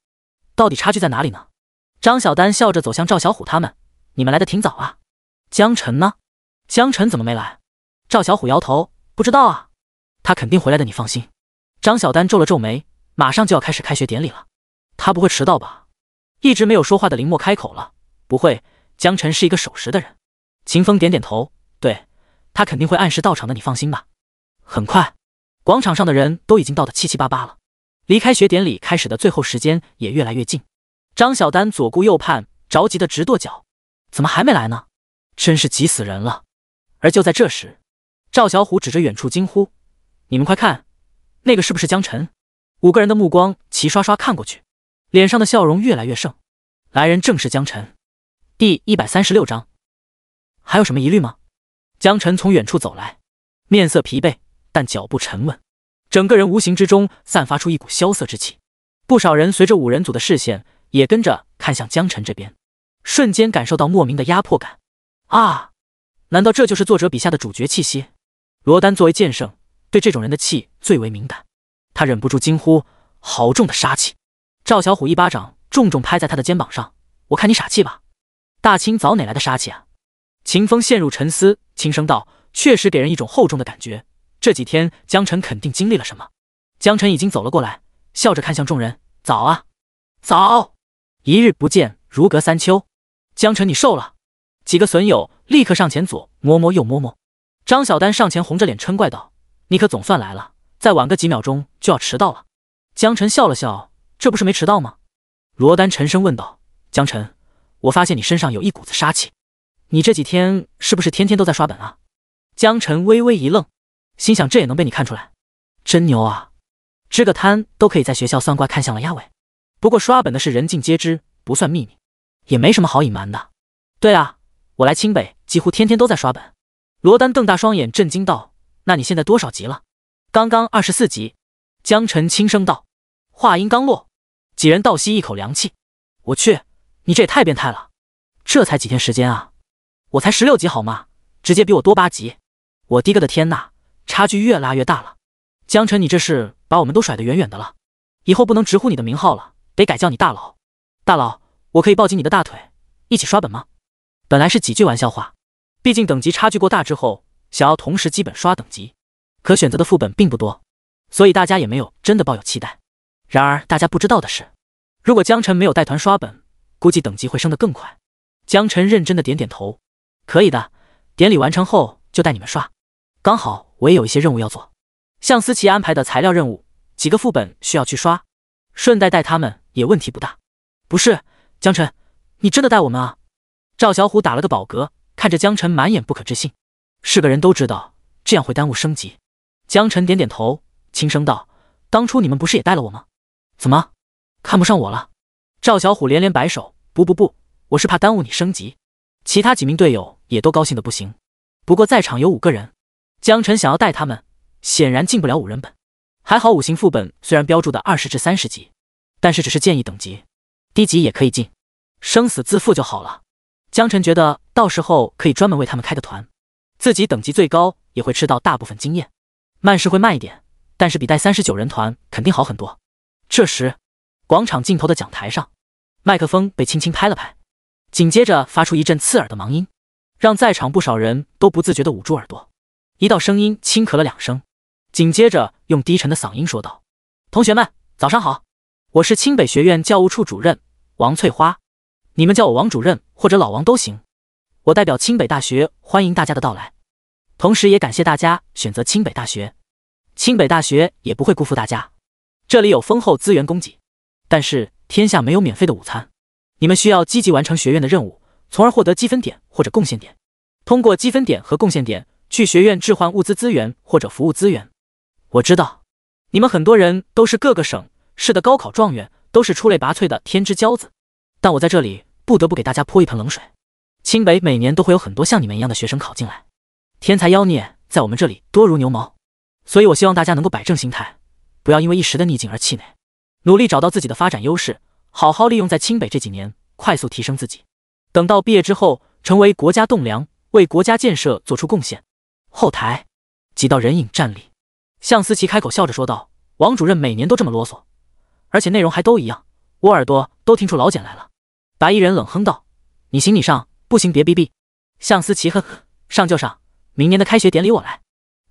到底差距在哪里呢？张小丹笑着走向赵小虎他们，你们来的挺早啊。江晨呢？江晨怎么没来？赵小虎摇头，不知道啊，他肯定回来的，你放心。张小丹皱了皱眉，马上就要开始开学典礼了，他不会迟到吧？一直没有说话的林墨开口了，不会，江晨是一个守时的人。秦风点点头，对，他肯定会按时到场的，你放心吧。很快，广场上的人都已经到得七七八八了，离开学典礼开始的最后时间也越来越近。张小丹左顾右盼，着急的直跺脚，怎么还没来呢？真是急死人了。而就在这时，赵小虎指着远处惊呼，你们快看，那个是不是江晨？5个人的目光齐刷刷看过去，脸上的笑容越来越盛。来人正是江晨。第136章，还有什么疑虑吗？江晨从远处走来，面色疲惫，但脚步沉稳，整个人无形之中散发出一股萧瑟之气。不少人随着5人组的视线也跟着看向江晨这边，瞬间感受到莫名的压迫感。啊，难道这就是作者笔下的主角气息？罗丹作为剑圣，对这种人的气最为敏感，他忍不住惊呼，好重的杀气。赵小虎一巴掌重重拍在他的肩膀上，我看你傻气吧。大清早哪来的杀气啊？秦风陷入沉思，轻声道，确实给人一种厚重的感觉，这几天江晨肯定经历了什么。江晨已经走了过来，笑着看向众人，早啊。早，一日不见如隔三秋。江晨你瘦了。几个损友立刻上前左摸摸右摸摸。张小丹上前红着脸嗔怪道，你可总算来了，再晚个几秒钟就要迟到了。江晨笑了笑，这不是没迟到吗？罗丹沉声问道，江晨，我发现你身上有一股子杀气，你这几天是不是天天都在刷本啊？江晨微微一愣，心想这也能被你看出来，真牛啊，支个摊都可以在学校算卦看向了压尾。不过刷本的事人尽皆知，不算秘密，也没什么好隐瞒的。对啊，我来清北几乎天天都在刷本。罗丹瞪大双眼震惊道，那你现在多少级了？刚刚24级。江晨轻声道。话音刚落，几人倒吸一口凉气，我去，你这也太变态了，这才几天时间啊，我才16级好吗？直接比我多8级，我的个的天呐，差距越拉越大了。江晨你这是把我们都甩得远远的了，以后不能直呼你的名号了，得改叫你大佬。大佬，我可以抱紧你的大腿一起刷本吗？本来是几句玩笑话，毕竟等级差距过大之后，想要同时基本刷等级，可选择的副本并不多，所以大家也没有真的抱有期待。然而大家不知道的是，如果江晨没有带团刷本，估计等级会升得更快。江晨认真的点点头，可以的，典礼完成后就带你们刷，刚好我也有一些任务要做，向思琪安排的材料任务，几个副本需要去刷，顺带带他们也问题不大。不是，江晨，你真的带我们啊？赵小虎打了个饱嗝，看着江晨满眼不可置信。是个人都知道这样会耽误升级。江晨点点头，轻声道，当初你们不是也带了我吗？怎么看不上我了？赵小虎连连摆手，不，我是怕耽误你升级。其他几名队友也都高兴的不行。不过在场有5个人，江晨想要带他们，显然进不了5人本。还好5行副本虽然标注的20至30级，但是只是建议等级，低级也可以进，生死自负就好了。江晨觉得到时候可以专门为他们开个团，自己等级最高也会吃到大部分经验，慢是会慢一点，但是比带39人团肯定好很多。这时，广场尽头的讲台上，麦克风被轻轻拍了拍，紧接着发出一阵刺耳的忙音，让在场不少人都不自觉地捂住耳朵。一道声音轻咳了2声，紧接着用低沉的嗓音说道，同学们早上好，我是清北学院教务处主任王翠花，你们叫我王主任或者老王都行。我代表清北大学欢迎大家的到来，同时也感谢大家选择清北大学，清北大学也不会辜负大家，这里有丰厚资源供给，但是天下没有免费的午餐，你们需要积极完成学院的任务，从而获得积分点或者贡献点，通过积分点和贡献点去学院置换物资资源或者服务资源。我知道你们很多人都是各个省市的高考状元，都是出类拔萃的天之骄子，但我在这里不得不给大家泼一盆冷水。清北每年都会有很多像你们一样的学生考进来，天才妖孽在我们这里多如牛毛，所以我希望大家能够摆正心态，不要因为一时的逆境而气馁。努力找到自己的发展优势，好好利用在清北这几年，快速提升自己。等到毕业之后，成为国家栋梁，为国家建设做出贡献。后台，几道人影站立。向思琪开口笑着说道：“王主任每年都这么啰嗦，而且内容还都一样，我耳朵都听出老茧来了。”白衣人冷哼道：“你行你上，不行别逼逼。”向思琪呵呵：“上就上，明年的开学典礼我来，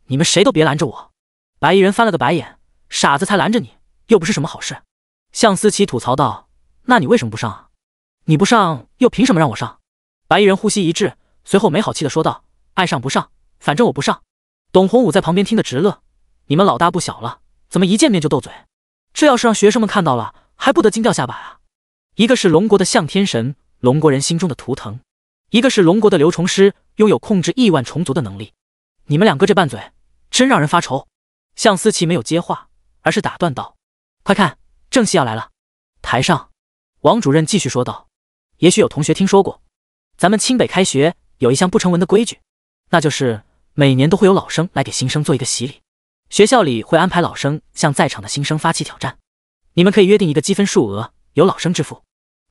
你们谁都别拦着我。”白衣人翻了个白眼：“傻子才拦着你，又不是什么好事。”向思琪吐槽道：“那你为什么不上啊？你不上，又凭什么让我上？”白衣人呼吸一滞，随后没好气地说道：“爱上不上，反正我不上。”董洪武在旁边听得直乐：“你们老大不小了，怎么一见面就斗嘴？这要是让学生们看到了，还不得惊掉下巴啊？一个是龙国的向天神，龙国人心中的图腾；一个是龙国的刘虫师，拥有控制亿万虫族的能力。你们两个这拌嘴，真让人发愁。”向思琪没有接话，而是打断道：“快看，正戏要来了。”台上，王主任继续说道：“也许有同学听说过，咱们清北开学有一项不成文的规矩，那就是每年都会有老生来给新生做一个洗礼。学校里会安排老生向在场的新生发起挑战，你们可以约定一个积分数额，由老生支付。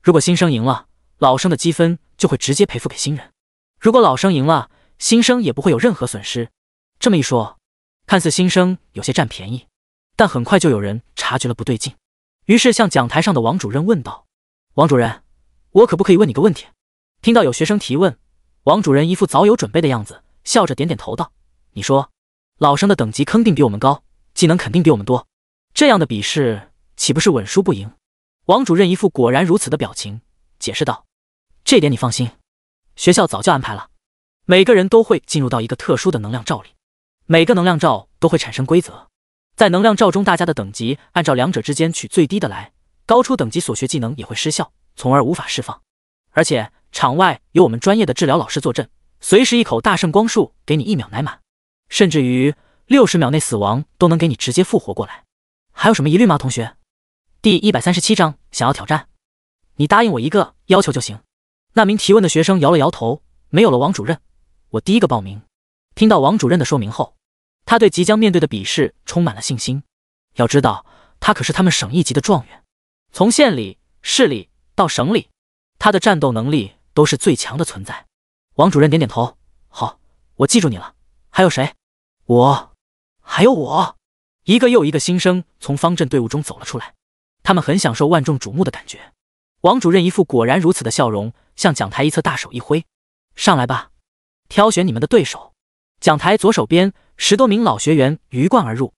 如果新生赢了，老生的积分就会直接赔付给新人；如果老生赢了，新生也不会有任何损失。”这么一说，看似新生有些占便宜，但很快就有人察觉了不对劲，于是向讲台上的王主任问道：“王主任，我可不可以问你个问题？”听到有学生提问，王主任一副早有准备的样子，笑着点点头道：“你说，老生的等级肯定比我们高，技能肯定比我们多，这样的比试岂不是稳输不赢？”王主任一副果然如此的表情，解释道：“这点你放心，学校早就安排了，每个人都会进入到一个特殊的能量罩里，每个能量罩都会产生规则，在能量罩中大家的等级按照两者之间取最低的来，高出等级所学技能也会失效，从而无法释放。而且场外有我们专业的治疗老师坐镇，随时一口大圣光束给你1秒奶满，甚至于60秒内死亡都能给你直接复活过来。还有什么疑虑吗，同学？第137章想要挑战，你答应我一个要求就行。”那名提问的学生摇了摇头：“没有了，王主任，我第一个报名。”听到王主任的说明后，他对即将面对的比试充满了信心。要知道，他可是他们省一级的状元，从县里、市里到省里，他的战斗能力都是最强的存在。王主任点点头：“好，我记住你了。还有谁？”“还有我。”一个又一个新生从方阵队伍中走了出来，他们很享受万众瞩目的感觉。王主任一副果然如此的笑容，向讲台一侧大手一挥：“上来吧，挑选你们的对手。”讲台左手边，10多名老学员鱼贯而入，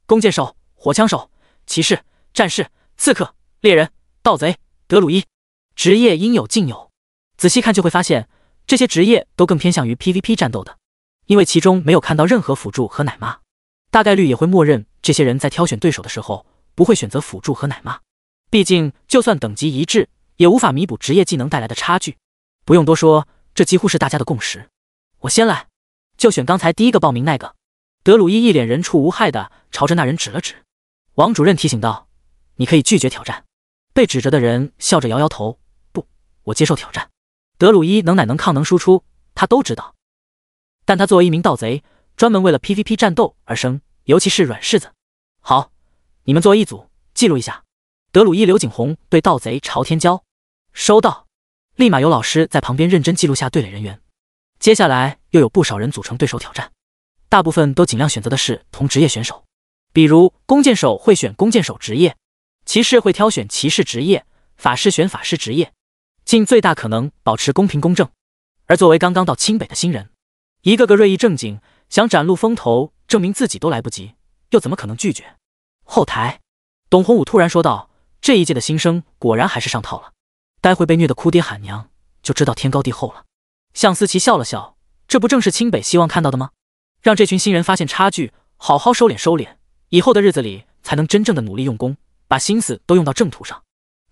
弓箭手、火枪手、骑士、战士、刺客、猎人、盗贼、德鲁伊，职业应有尽有。仔细看就会发现，这些职业都更偏向于 PVP 战斗的，因为其中没有看到任何辅助和奶妈，大概率也会默认这些人在挑选对手的时候不会选择辅助和奶妈。毕竟就算等级一致，也无法弥补职业技能带来的差距。不用多说，这几乎是大家的共识。我先来，就选刚才第一个报名那个。德鲁伊一脸人畜无害的朝着那人指了指。王主任提醒道：“你可以拒绝挑战。”被指着的人笑着摇摇头：“不，我接受挑战。”德鲁伊能奶能抗能输出，他都知道。但他作为一名盗贼，专门为了 PVP 战斗而生，尤其是软柿子。好，你们作为一组，记录一下。德鲁伊刘景洪对盗贼朝天椒：“收到。”立马有老师在旁边认真记录下队垒人员。接下来又有不少人组成对手挑战，大部分都尽量选择的是同职业选手，比如弓箭手会选弓箭手职业，骑士会挑选骑士职业，法师选法师职业，尽最大可能保持公平公正。而作为刚刚到清北的新人，一个个锐意正经，想崭露风头，证明自己都来不及，又怎么可能拒绝？后台，董洪武突然说道：“这一届的新生果然还是上套了，待会被虐得哭爹喊娘，就知道天高地厚了。”向思琪笑了笑，这不正是清北希望看到的吗？让这群新人发现差距，好好收敛收敛，以后的日子里才能真正的努力用功，把心思都用到正途上。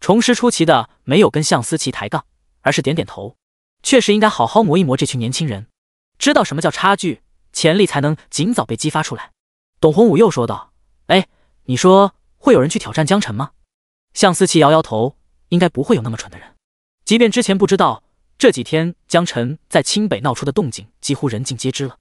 虫师出奇的没有跟向思琪抬杠，而是点点头，确实应该好好磨一磨这群年轻人，知道什么叫差距，潜力才能尽早被激发出来。董洪武又说道：“哎，你说会有人去挑战江辰吗？”向思琪摇摇头，应该不会有那么蠢的人。即便之前不知道，这几天江辰在清北闹出的动静几乎人尽皆知了，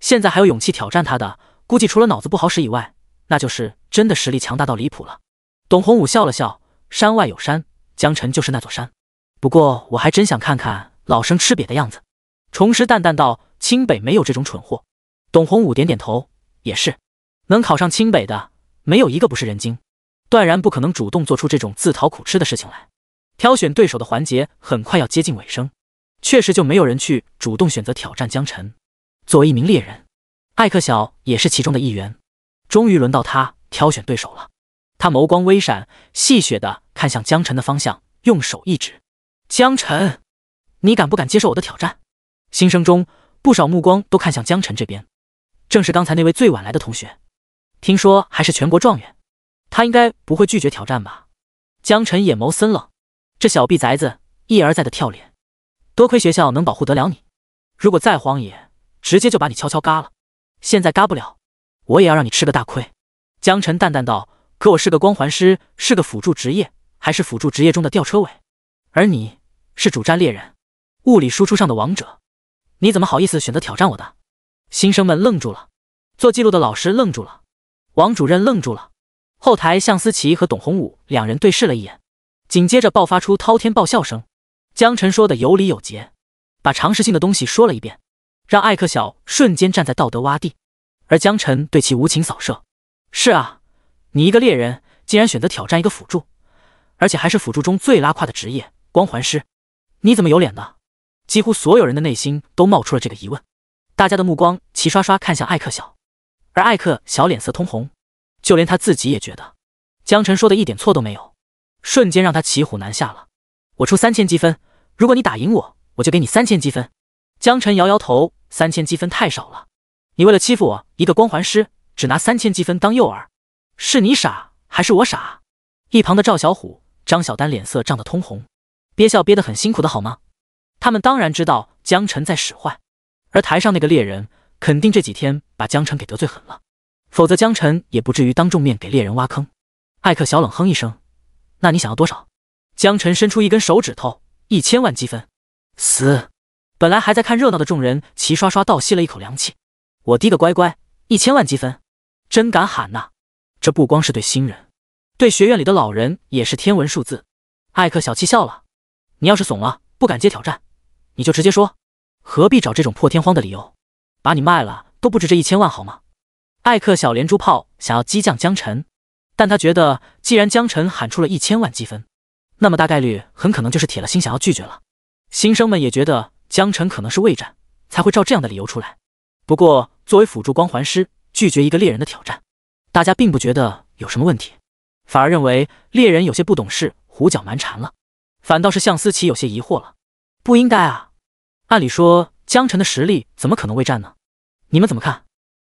现在还有勇气挑战他的，估计除了脑子不好使以外，那就是真的实力强大到离谱了。董洪武笑了笑，山外有山，江辰就是那座山。不过我还真想看看老生吃瘪的样子。重石淡淡道，清北没有这种蠢货。董洪武点点头，也是，能考上清北的，没有一个不是人精，断然不可能主动做出这种自讨苦吃的事情来。挑选对手的环节很快要接近尾声，确实就没有人去主动选择挑战江辰。作为一名猎人，艾克晓也是其中的一员。终于轮到他挑选对手了。他眸光微闪，戏谑地看向江辰的方向，用手一指：“江辰，你敢不敢接受我的挑战？”新生中不少目光都看向江辰这边，正是刚才那位最晚来的同学，听说还是全国状元，他应该不会拒绝挑战吧？江辰眼眸森冷，这小逼崽子一而再的跳脸，多亏学校能保护得了你，如果再荒野，直接就把你悄悄嘎了。现在嘎不了，我也要让你吃个大亏。江辰淡淡道：“可我是个光环师，是个辅助职业，还是辅助职业中的吊车尾，而你是主战猎人，物理输出上的王者，你怎么好意思选择挑战我的？”新生们愣住了，做记录的老师愣住了，王主任愣住了，后台向思琪和董洪武两人对视了一眼，紧接着爆发出滔天爆笑声。江辰说的有理有节，把常识性的东西说了一遍，让艾克晓瞬间站在道德洼地，而江辰对其无情扫射。是啊，你一个猎人竟然选择挑战一个辅助，而且还是辅助中最拉胯的职业光环师，你怎么有脸的？几乎所有人的内心都冒出了这个疑问，大家的目光齐刷刷看向艾克晓，而艾克晓脸色通红，就连他自己也觉得江辰说的一点错都没有，瞬间让他骑虎难下了。我出3000积分，如果你打赢我，我就给你3000积分。江辰摇摇头，3000积分太少了，你为了欺负我一个光环师，只拿3000积分当诱饵，是你傻还是我傻？一旁的赵小虎、张小丹脸色涨得通红，憋笑憋得很辛苦的好吗？他们当然知道江辰在使坏，而台上那个猎人肯定这几天把江辰给得罪狠了，否则江辰也不至于当众面给猎人挖坑。艾克小冷哼一声：“那你想要多少？”江辰伸出一根手指头：“1000万积分。”死！本来还在看热闹的众人齐刷刷倒吸了一口凉气。我滴个乖乖，1000万积分，真敢喊呐！这不光是对新人，对学院里的老人也是天文数字。艾克小气笑了：“你要是怂了，不敢接挑战，你就直接说，何必找这种破天荒的理由？把你卖了都不止这1000万好吗？”艾克小连珠炮想要激将江辰，但他觉得既然江辰喊出了1000万积分，那么大概率很可能就是铁了心想要拒绝了。新生们也觉得江辰可能是畏战，才会照这样的理由出来。不过作为辅助光环师，拒绝一个猎人的挑战，大家并不觉得有什么问题，反而认为猎人有些不懂事，胡搅蛮缠了。反倒是向思琪有些疑惑了，不应该啊，按理说江辰的实力怎么可能畏战呢？你们怎么看？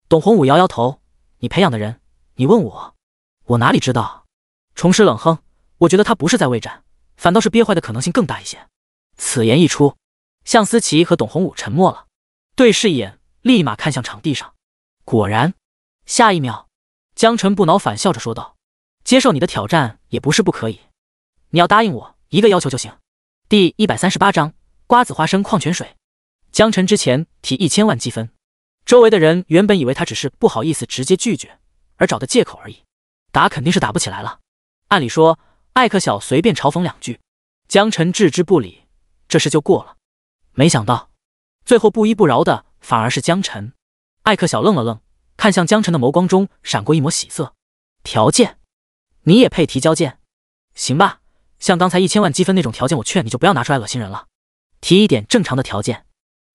董洪武摇摇头：“你培养的人，你问我，我哪里知道？”重师冷哼：“我觉得他不是在畏战，反倒是憋坏的可能性更大一些。”此言一出，向思琪和董洪武沉默了，对视一眼，立马看向场地上。果然，下一秒，江辰不恼反笑着说道：“接受你的挑战也不是不可以，你要答应我一个要求就行。”第138章瓜子花生矿泉水。江辰之前提1000万积分，周围的人原本以为他只是不好意思直接拒绝，而找的借口而已，打肯定是打不起来了。按理说，艾克晓随便嘲讽2句，江辰置之不理，这事就过了。没想到，最后不依不饶的反而是江辰。艾克晓愣了愣，看向江辰的眸光中闪过一抹喜色。条件？你也配提交件？行吧，像刚才1000万积分那种条件，我劝你就不要拿出来恶心人了。提一点正常的条件，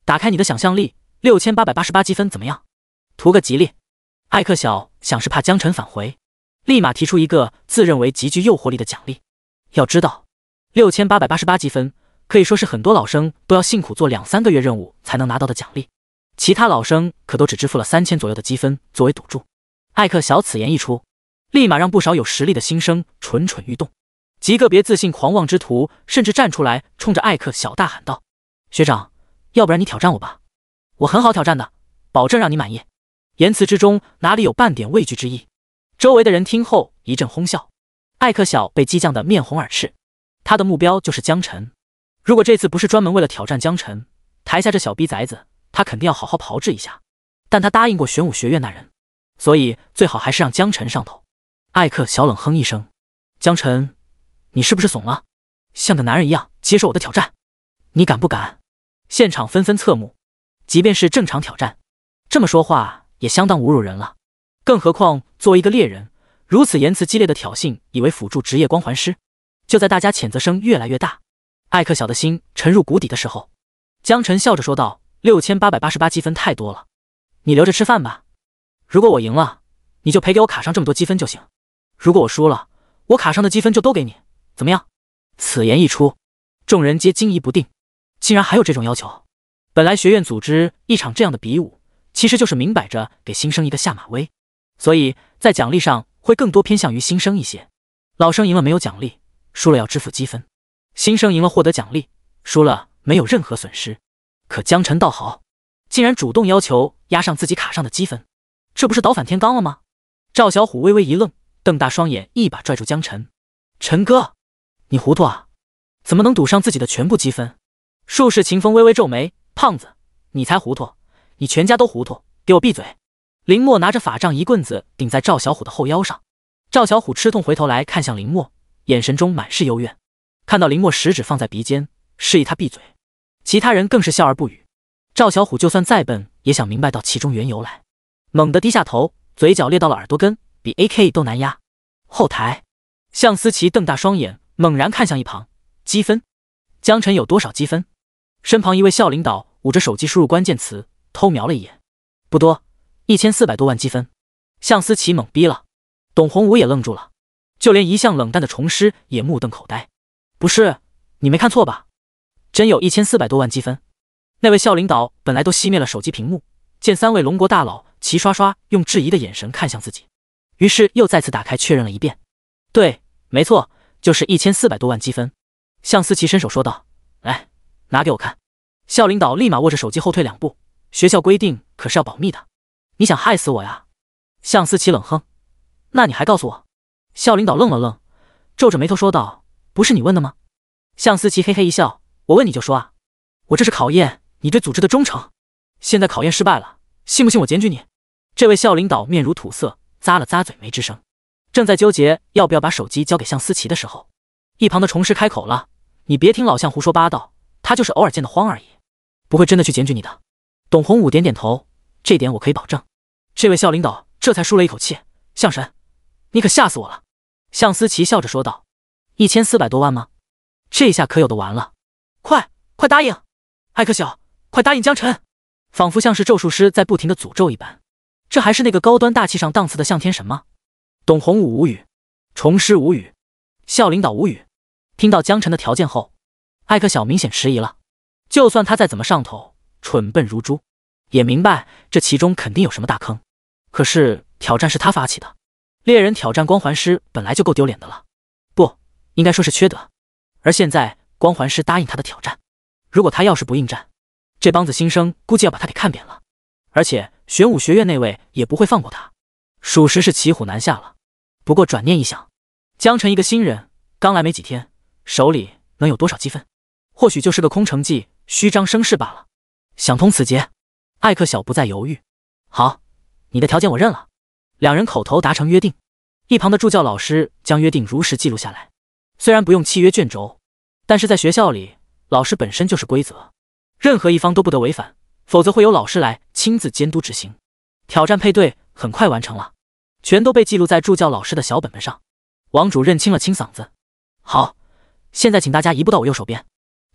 打开你的想象力，6888积分怎么样？图个吉利。艾克晓想是怕江辰返回，立马提出一个自认为极具诱惑力的奖励。要知道，6888积分可以说是很多老生都要辛苦做2-3个月任务才能拿到的奖励，其他老生可都只支付了3000左右的积分作为赌注。艾克晓此言一出，立马让不少有实力的新生蠢蠢欲动，极个别自信狂妄之徒甚至站出来冲着艾克晓大喊道：“学长，要不然你挑战我吧，我很好挑战的，保证让你满意。”言辞之中哪里有半点畏惧之意？周围的人听后一阵哄笑。艾克晓被激将的面红耳赤，他的目标就是江辰。如果这次不是专门为了挑战江辰，台下这小逼崽子他肯定要好好炮制一下。但他答应过玄武学院那人，所以最好还是让江辰上头。艾克小冷哼一声，江晨，你是不是怂了？像个男人一样接受我的挑战，你敢不敢？现场纷纷侧目，即便是正常挑战，这么说话也相当侮辱人了，更何况作为一个猎人，如此言辞激烈的挑衅以为辅助职业光环师。就在大家谴责声越来越大，艾克小的心沉入谷底的时候，江晨笑着说道：6888积分太多了，你留着吃饭吧。如果我赢了，你就赔给我卡上这么多积分就行。如果我输了，我卡上的积分就都给你，怎么样？此言一出，众人皆惊疑不定，竟然还有这种要求。本来学院组织一场这样的比武，其实就是明摆着给新生一个下马威，所以在奖励上会更多偏向于新生一些。老生赢了没有奖励，输了要支付积分；新生赢了获得奖励，输了没有任何损失。可江晨倒好，竟然主动要求压上自己卡上的积分，这不是倒反天罡了吗？赵小虎微微一愣，瞪大双眼，一把拽住江晨：“陈哥，你糊涂啊？怎么能赌上自己的全部积分？”术士秦风微微皱眉：“胖子，你才糊涂，你全家都糊涂，给我闭嘴！”林默拿着法杖一棍子顶在赵小虎的后腰上，赵小虎吃痛回头来看向林默，眼神中满是幽怨。看到林默食指放在鼻尖，示意他闭嘴，其他人更是笑而不语。赵小虎就算再笨，也想明白到其中缘由来，猛地低下头，嘴角裂到了耳朵根，比 AK 都难压。后台，向思琪瞪大双眼，猛然看向一旁，积分，江晨有多少积分？身旁一位校领导捂着手机输入关键词，偷瞄了一眼，不多，1400多万积分。向思琪懵逼了，董宏武也愣住了，就连一向冷淡的虫师也目瞪口呆。不是，你没看错吧？真有1400多万积分。那位校领导本来都熄灭了手机屏幕，见三位龙国大佬齐刷刷用质疑的眼神看向自己，于是又再次打开确认了一遍。对，没错，就是1400多万积分。向思琪伸手说道：“来，拿给我看。”校领导立马握着手机后退2步，学校规定可是要保密的，你想害死我呀？向思琪冷哼：“那你还告诉我？”校领导愣了愣，皱着眉头说道：“不是你问的吗？”向思琪嘿嘿一笑：“我问你就说啊，我这是考验你对组织的忠诚。现在考验失败了，信不信我检举你？”这位校领导面如土色，咂了咂嘴没吱声。正在纠结要不要把手机交给向思琪的时候，一旁的虫师开口了：“你别听老向胡说八道，他就是偶尔见得慌而已，不会真的去检举你的。”董宏武点点头，这点我可以保证。这位校领导这才舒了一口气：“向神，你可吓死我了。”向思琪笑着说道：“1400多万吗？这下可有的玩了，快答应！艾克小，快答应江晨！”仿佛像是咒术师在不停的诅咒一般。这还是那个高端大气上档次的向天神吗？董宏武无语，虫师无语，校领导无语。听到江晨的条件后，艾克小明显迟疑了。就算他再怎么上头，蠢笨如猪，也明白这其中肯定有什么大坑。可是挑战是他发起的，猎人挑战光环师本来就够丢脸的了，不应该说是缺德。而现在光环师答应他的挑战，如果他要是不应战，这帮子新生估计要把他给看扁了。而且玄武学院那位也不会放过他，属实是骑虎难下了。不过转念一想，江晨一个新人，刚来没几天，手里能有多少积分？或许就是个空城计，虚张声势罢了。想通此节，艾克小不再犹豫。好，你的条件我认了。两人口头达成约定，一旁的助教老师将约定如实记录下来。虽然不用契约卷轴，但是在学校里，老师本身就是规则，任何一方都不得违反，否则会由老师来亲自监督执行。挑战配对很快完成了，全都被记录在助教老师的小本本上。王主任清了清嗓子：“好，现在请大家移步到我右手边，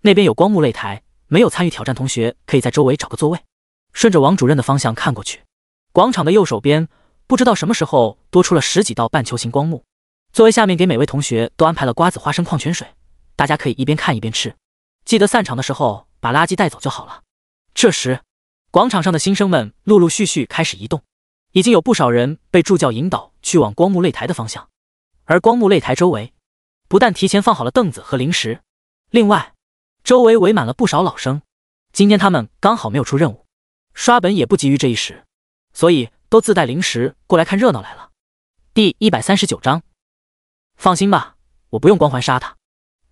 那边有光幕擂台，没有参与挑战同学可以在周围找个座位。”顺着王主任的方向看过去，广场的右手边不知道什么时候多出了10几道半球形光幕，座位下面给每位同学都安排了瓜子、花生、矿泉水，大家可以一边看一边吃。记得散场的时候把垃圾带走就好了。这时，广场上的新生们陆陆续续开始移动，已经有不少人被助教引导去往光幕擂台的方向。而光幕擂台周围不但提前放好了凳子和零食，另外周围围满了不少老生。今天他们刚好没有出任务，刷本也不急于这一时，所以都自带零食过来看热闹来了。第139章，放心吧，我不用光环杀他。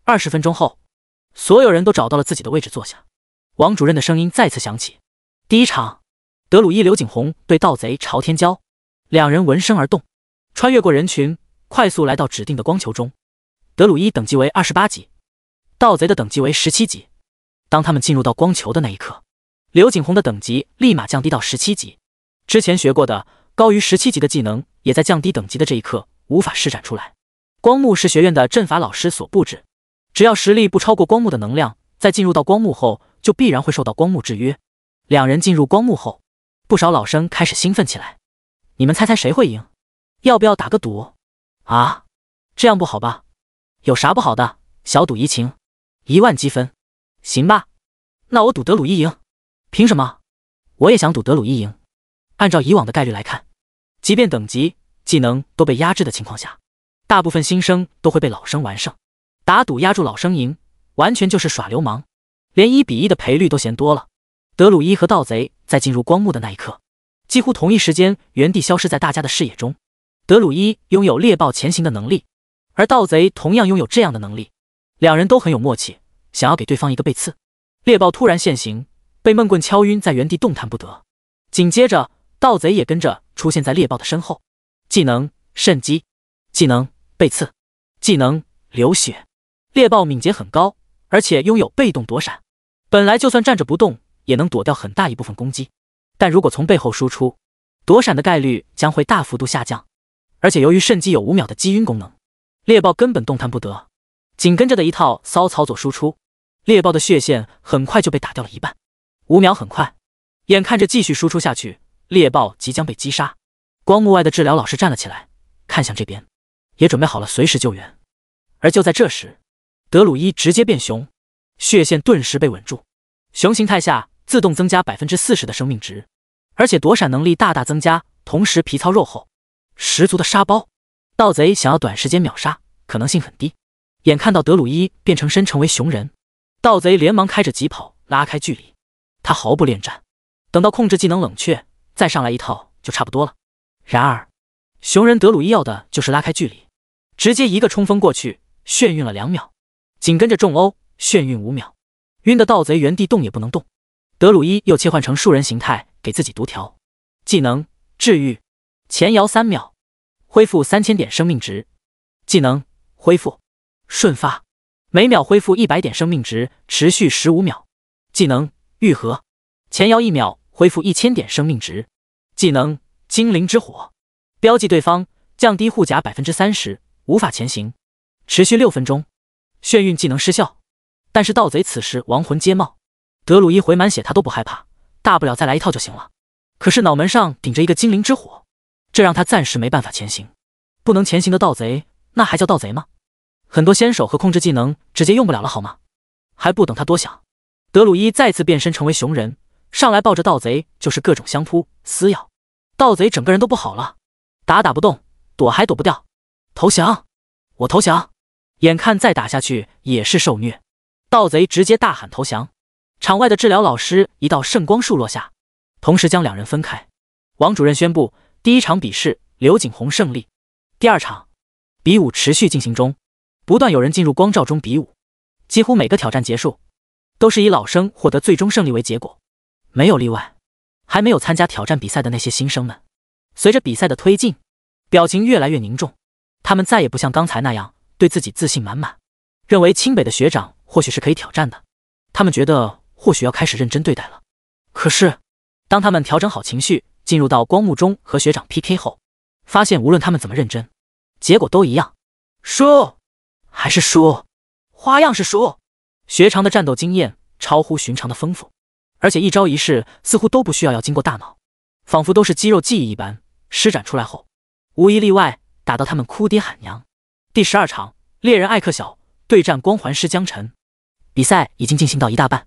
20分钟后，所有人都找到了自己的位置坐下。王主任的声音再次响起：“第一场，德鲁伊刘景洪对盗贼朝天椒。”两人闻声而动，穿越过人群，快速来到指定的光球中。德鲁伊等级为28级，盗贼的等级为17级。当他们进入到光球的那一刻，刘景宏的等级立马降低到17级。之前学过的高于17级的技能，也在降低等级的这一刻无法施展出来。光幕是学院的阵法老师所布置，只要实力不超过光幕的能量，在进入到光幕后就必然会受到光幕制约。两人进入光幕后，不少老生开始兴奋起来。你们猜猜谁会赢？要不要打个赌？啊，这样不好吧？有啥不好的？小赌怡情，1万积分。行吧，那我赌德鲁伊赢。凭什么？我也想赌德鲁伊赢。按照以往的概率来看，即便等级、技能都被压制的情况下，大部分新生都会被老生完胜。打赌压住老生赢，完全就是耍流氓，连1比1的赔率都嫌多了。德鲁伊和盗贼在进入光幕的那一刻，几乎同一时间原地消失在大家的视野中。德鲁伊拥有猎豹前行的能力，而盗贼同样拥有这样的能力，两人都很有默契，想要给对方一个背刺。猎豹突然现形，被闷棍敲晕，在原地动弹不得。紧接着，盗贼也跟着出现在猎豹的身后。技能肾击，技能背刺，技能流血。猎豹敏捷很高，而且拥有被动躲闪，本来就算站着不动也能躲掉很大一部分攻击，但如果从背后输出，躲闪的概率将会大幅度下降。而且由于肾击有5秒的击晕功能，猎豹根本动弹不得。紧跟着的一套骚操作输出，猎豹的血线很快就被打掉了一半。5秒很快，眼看着继续输出下去，猎豹即将被击杀。光幕外的治疗老师站了起来，看向这边，也准备好了随时救援。而就在这时，德鲁伊直接变熊，血线顿时被稳住。熊形态下自动增加 40% 的生命值，而且躲闪能力大大增加，同时皮糙肉厚，十足的沙包。盗贼想要短时间秒杀，可能性很低。眼看到德鲁伊变成身成为熊人，盗贼连忙开着疾跑拉开距离。他毫不恋战，等到控制技能冷却，再上来一套就差不多了。然而熊人德鲁伊要的就是拉开距离，直接一个冲锋过去，眩晕了2秒，紧跟着重殴，眩晕5秒，晕的盗贼原地动也不能动。德鲁伊又切换成树人形态，给自己读条技能治愈，前摇3秒，恢复3000点生命值。技能恢复瞬发，每秒恢复100点生命值，持续15秒。技能愈合，前摇1秒，恢复1000点生命值。技能精灵之火，标记对方，降低护甲 30%， 无法前行，持续6分钟。眩晕技能失效，但是盗贼此时亡魂皆冒，德鲁伊回满血他都不害怕，大不了再来一套就行了。可是脑门上顶着一个精灵之火，这让他暂时没办法前行。不能前行的盗贼，那还叫盗贼吗？很多先手和控制技能直接用不了了好吗？还不等他多想，德鲁伊再次变身成为熊人，上来抱着盗贼就是各种相扑撕咬。盗贼整个人都不好了，打不动，躲还躲不掉，投降！我投降！眼看再打下去也是受虐，盗贼直接大喊投降。场外的治疗老师一道圣光束落下，同时将两人分开。王主任宣布，第一场比试刘景宏胜利。第二场比武持续进行中，不断有人进入光罩中比武，几乎每个挑战结束都是以老生获得最终胜利为结果，没有例外。还没有参加挑战比赛的那些新生们，随着比赛的推进，表情越来越凝重，他们再也不像刚才那样对自己自信满满，认为清北的学长或许是可以挑战的，他们觉得或许要开始认真对待了。可是当他们调整好情绪，进入到光幕中和学长 PK 后，发现无论他们怎么认真，结果都一样，输还是输，花样是输。学长的战斗经验超乎寻常的丰富，而且一招一式似乎都不需要经过大脑，仿佛都是肌肉记忆一般，施展出来后无一例外打到他们哭爹喊娘。第12场猎人艾克小对战光环师江晨，比赛已经进行到一大半，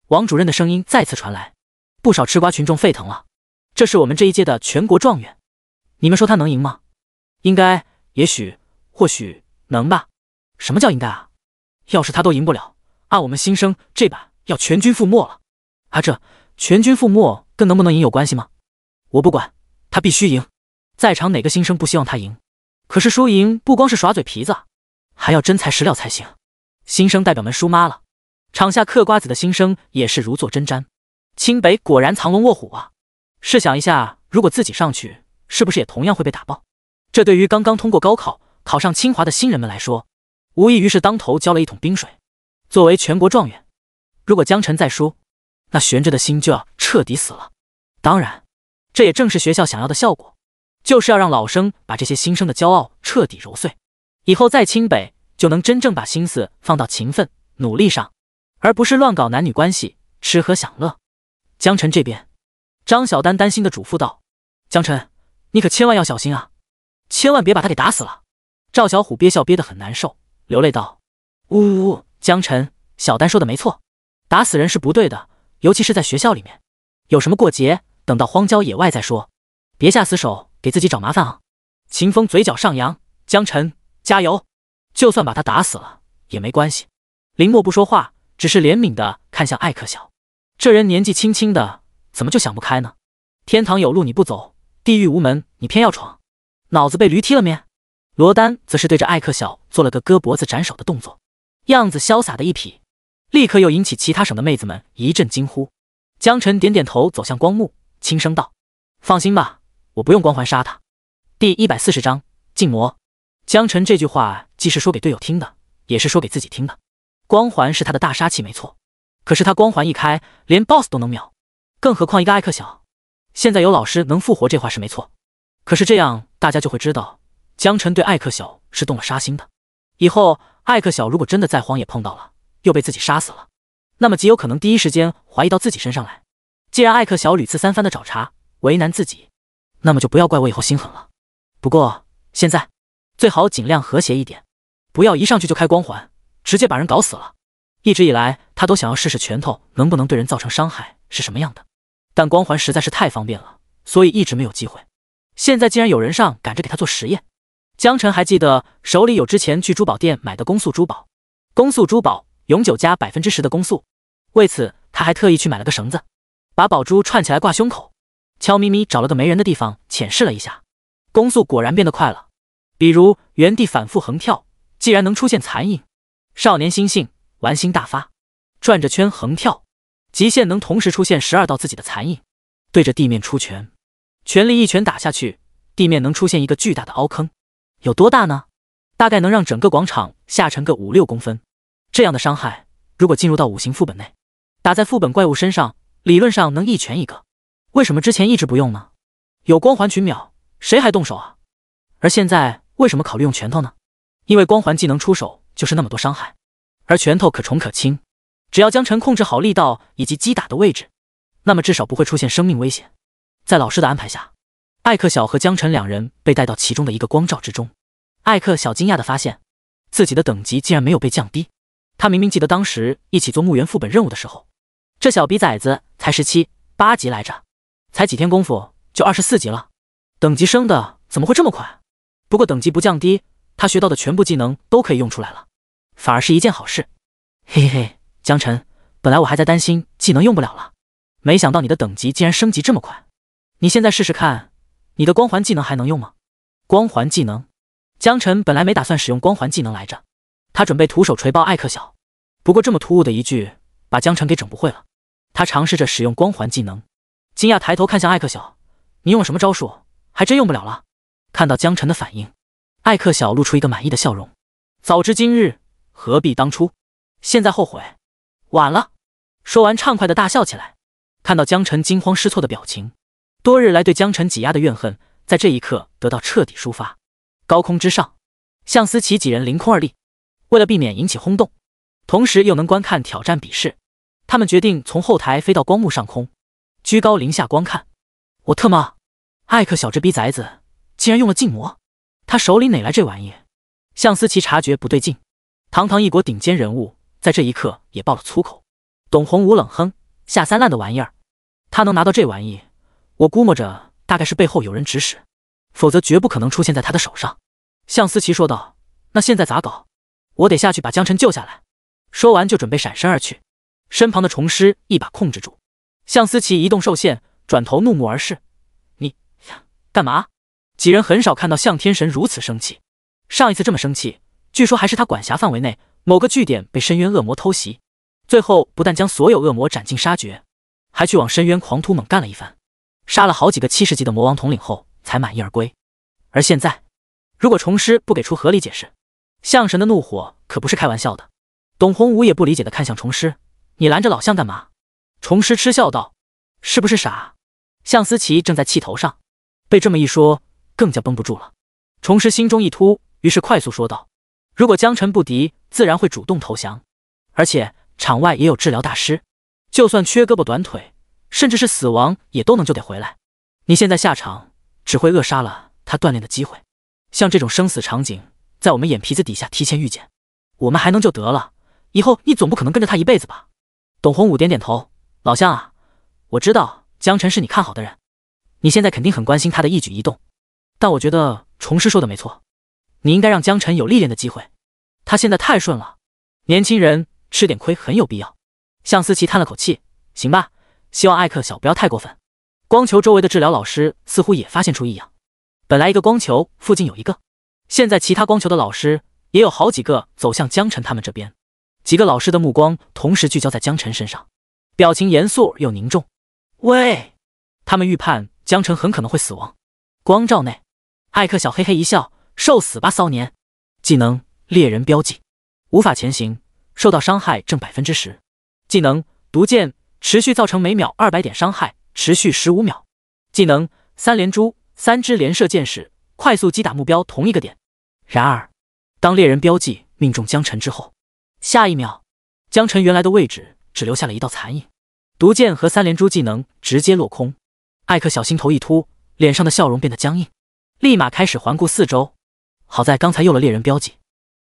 王主任的声音再次传来，不少吃瓜群众沸腾了，这是我们这一届的全国状元，你们说他能赢吗？应该，也许，或许能吧。什么叫应该啊？要是他都赢不了，按我们新生这把要全军覆没了啊！这全军覆没跟能不能赢有关系吗？我不管，他必须赢。在场哪个新生不希望他赢？可是输赢不光是耍嘴皮子，还要真材实料才行。新生代表们输妈了，场下嗑瓜子的新生也是如坐针毡。清北果然藏龙卧虎啊！试想一下，如果自己上去，是不是也同样会被打爆？这对于刚刚通过高考考上清华的新人们来说，无异于是当头浇了一桶冰水。作为全国状元，如果江辰再输，那悬着的心就要彻底死了。当然，这也正是学校想要的效果，就是要让老生把这些新生的骄傲彻底揉碎，以后在清北就能真正把心思放到勤奋努力上，而不是乱搞男女关系，吃喝享乐。江辰这边，张小丹担心的嘱咐道：“江辰，你可千万要小心啊，千万别把他给打死了。”赵小虎憋笑憋得很难受，流泪道：“呜呜呜，江辰，小丹说的没错，打死人是不对的，尤其是在学校里面。有什么过节，等到荒郊野外再说，别下死手，给自己找麻烦啊。”秦风嘴角上扬：“江辰，加油！就算把他打死了也没关系。”林默不说话，只是怜悯地看向艾克晓，这人年纪轻轻的，怎么就想不开呢？天堂有路你不走，地狱无门你偏要闯，脑子被驴踢了咩？罗丹则是对着艾克晓做了个割脖子斩首的动作，样子潇洒的一匹，立刻又引起其他省的妹子们一阵惊呼。江辰点点头，走向光幕，轻声道：“放心吧，我不用光环杀他。”第140章禁魔。江辰这句话既是说给队友听的，也是说给自己听的。光环是他的大杀器没错，可是他光环一开，连 BOSS 都能秒，更何况一个艾克晓。现在有老师能复活这话是没错，可是这样大家就会知道江辰对艾克晓是动了杀心的。以后艾克晓如果真的在荒野碰到了，又被自己杀死了，那么极有可能第一时间怀疑到自己身上来。既然艾克晓屡次三番的找茬为难自己，那么就不要怪我以后心狠了。不过现在最好尽量和谐一点，不要一上去就开光环，直接把人搞死了。一直以来他都想要试试拳头能不能对人造成伤害是什么样的，但光环实在是太方便了，所以一直没有机会。现在既然有人上赶着给他做实验，江辰还记得手里有之前去珠宝店买的攻速珠宝，攻速珠宝永久加 10% 的攻速，为此他还特意去买了个绳子，把宝珠串起来挂胸口，悄咪咪找了个没人的地方浅试了一下，攻速果然变得快了。比如原地反复横跳，既然能出现残影，少年心性，玩心大发，转着圈横跳，极限能同时出现12道自己的残影。对着地面出拳，全力一拳打下去，地面能出现一个巨大的凹坑，有多大呢？大概能让整个广场下沉个5-6公分。这样的伤害，如果进入到5行副本内，打在副本怪物身上，理论上能一拳一个。为什么之前一直不用呢？有光环群秒，谁还动手啊？而现在为什么考虑用拳头呢？因为光环技能出手就是那么多伤害，而拳头可重可轻，只要江辰控制好力道以及击打的位置，那么至少不会出现生命危险。在老师的安排下，艾克晓和江辰两人被带到其中的一个光罩之中。艾克晓惊讶地发现，自己的等级竟然没有被降低。他明明记得当时一起做墓园副本任务的时候，这小逼崽子才17、8级来着，才几天功夫就24级了，等级升的怎么会这么快？不过等级不降低，他学到的全部技能都可以用出来了，反而是一件好事。嘿嘿嘿，江辰，本来我还在担心技能用不了了，没想到你的等级竟然升级这么快。你现在试试看，你的光环技能还能用吗？光环技能，江辰本来没打算使用光环技能来着，他准备徒手锤爆艾克晓，不过这么突兀的一句把江辰给整不会了。他尝试着使用光环技能，惊讶抬头看向艾克晓，你用了什么招数？还真用不了了。看到江辰的反应，艾克晓露出一个满意的笑容，早知今日何必当初，现在后悔晚了。说完畅快的大笑起来。看到江辰惊慌失措的表情，多日来对江辰挤压的怨恨在这一刻得到彻底抒发。高空之上，向思琪几人凌空而立，为了避免引起轰动，同时又能观看挑战比试，他们决定从后台飞到光幕上空，居高临下观看。我特么，艾克晓这逼崽子竟然用了禁魔，他手里哪来这玩意？向思琪察觉不对劲，堂堂一国顶尖人物在这一刻也爆了粗口。董洪武冷哼，下三滥的玩意儿，他能拿到这玩意，我估摸着大概是背后有人指使，否则绝不可能出现在他的手上。向思琪说道，那现在咋搞？我得下去把江辰救下来。说完就准备闪身而去，身旁的虫师一把控制住。向思琪移动受限，转头怒目而视，你干嘛？几人很少看到向天神如此生气，上一次这么生气，据说还是他管辖范围内某个据点被深渊恶魔偷袭，最后不但将所有恶魔斩尽杀绝，还去往深渊狂徒猛干了一番，杀了好几个70级的魔王统领后才满意而归。而现在，如果虫师不给出合理解释，向神的怒火可不是开玩笑的。董洪武也不理解的看向虫师，你拦着老项干嘛？虫师嗤笑道，是不是傻？向思琪正在气头上，被这么一说，更加绷不住了。虫师心中一突，于是快速说道，如果江辰不敌，自然会主动投降，而且场外也有治疗大师，就算缺胳膊短腿，甚至是死亡也都能救得回来。你现在下场，只会扼杀了他锻炼的机会。像这种生死场景，在我们眼皮子底下提前预见，我们还能就得了，以后你总不可能跟着他一辈子吧？董洪武点点头，老项啊，我知道江辰是你看好的人，你现在肯定很关心他的一举一动，但我觉得虫师说的没错，你应该让江辰有历练的机会，他现在太顺了，年轻人吃点亏很有必要。向思琪叹了口气，行吧，希望艾克小不要太过分。光球周围的治疗老师似乎也发现出异样，本来一个光球附近有一个，现在其他光球的老师也有好几个走向江辰他们这边，几个老师的目光同时聚焦在江辰身上，表情严肃又凝重。喂，他们预判江辰很可能会死亡。光照内，艾克小嘿嘿一笑，受死吧骚年。技能猎人标记，无法前行，受到伤害正 10%。 技能毒箭，持续造成每秒200点伤害，持续15秒。技能三连珠，3支连射箭矢，快速击打目标同一个点。然而当猎人标记命中江辰之后，下一秒江辰原来的位置只留下了一道残影，毒箭和三连珠技能直接落空。艾克小心头一突，脸上的笑容变得僵硬，立马开始环顾四周。好在刚才用了猎人标记，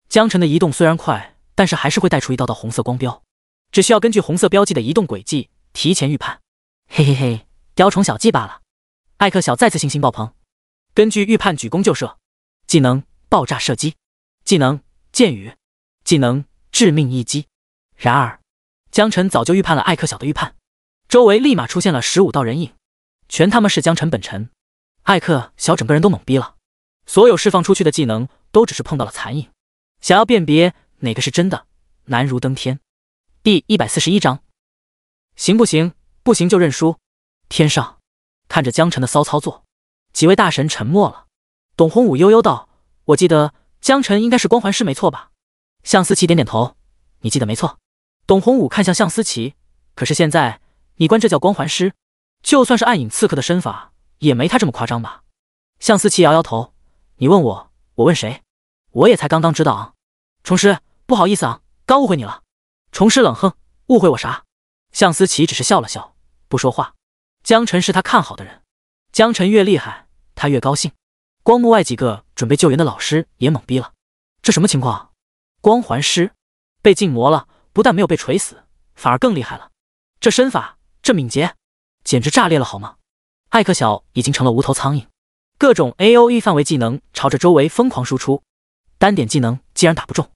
江辰的移动虽然快，但是还是会带出一道道红色光标，只需要根据红色标记的移动轨迹提前预判。嘿嘿嘿，雕虫小技罢了。艾克小再次信心爆棚，根据预判举弓就射。技能爆炸射击，技能箭雨，技能致命一击。然而江辰早就预判了艾克小的预判，周围立马出现了15道人影，全他妈是江辰本辰。艾克小整个人都懵逼了，所有释放出去的技能都只是碰到了残影，想要辨别哪个是真的，难如登天。第141章，行不行？不行就认输。天上看着江辰的骚操作，几位大神沉默了。董洪武悠悠道，我记得江辰应该是光环师没错吧？向思琪点点头，你记得没错。董洪武看向向思琪，可是现在你管这叫光环师？就算是暗影刺客的身法也没他这么夸张吧？向思琪摇摇头，你问我，我问谁？我也才刚刚知道啊。虫师，不好意思啊，刚误会你了。虫师冷哼，误会我啥？向思琪只是笑了笑，不说话。江辰是他看好的人，江辰越厉害，他越高兴。光幕外几个准备救援的老师也懵逼了，这什么情况？光环师被禁魔了，不但没有被锤死，反而更厉害了。这身法，这敏捷，简直炸裂了好吗？艾克小已经成了无头苍蝇，各种 AOE 范围技能朝着周围疯狂输出，单点技能既然打不中，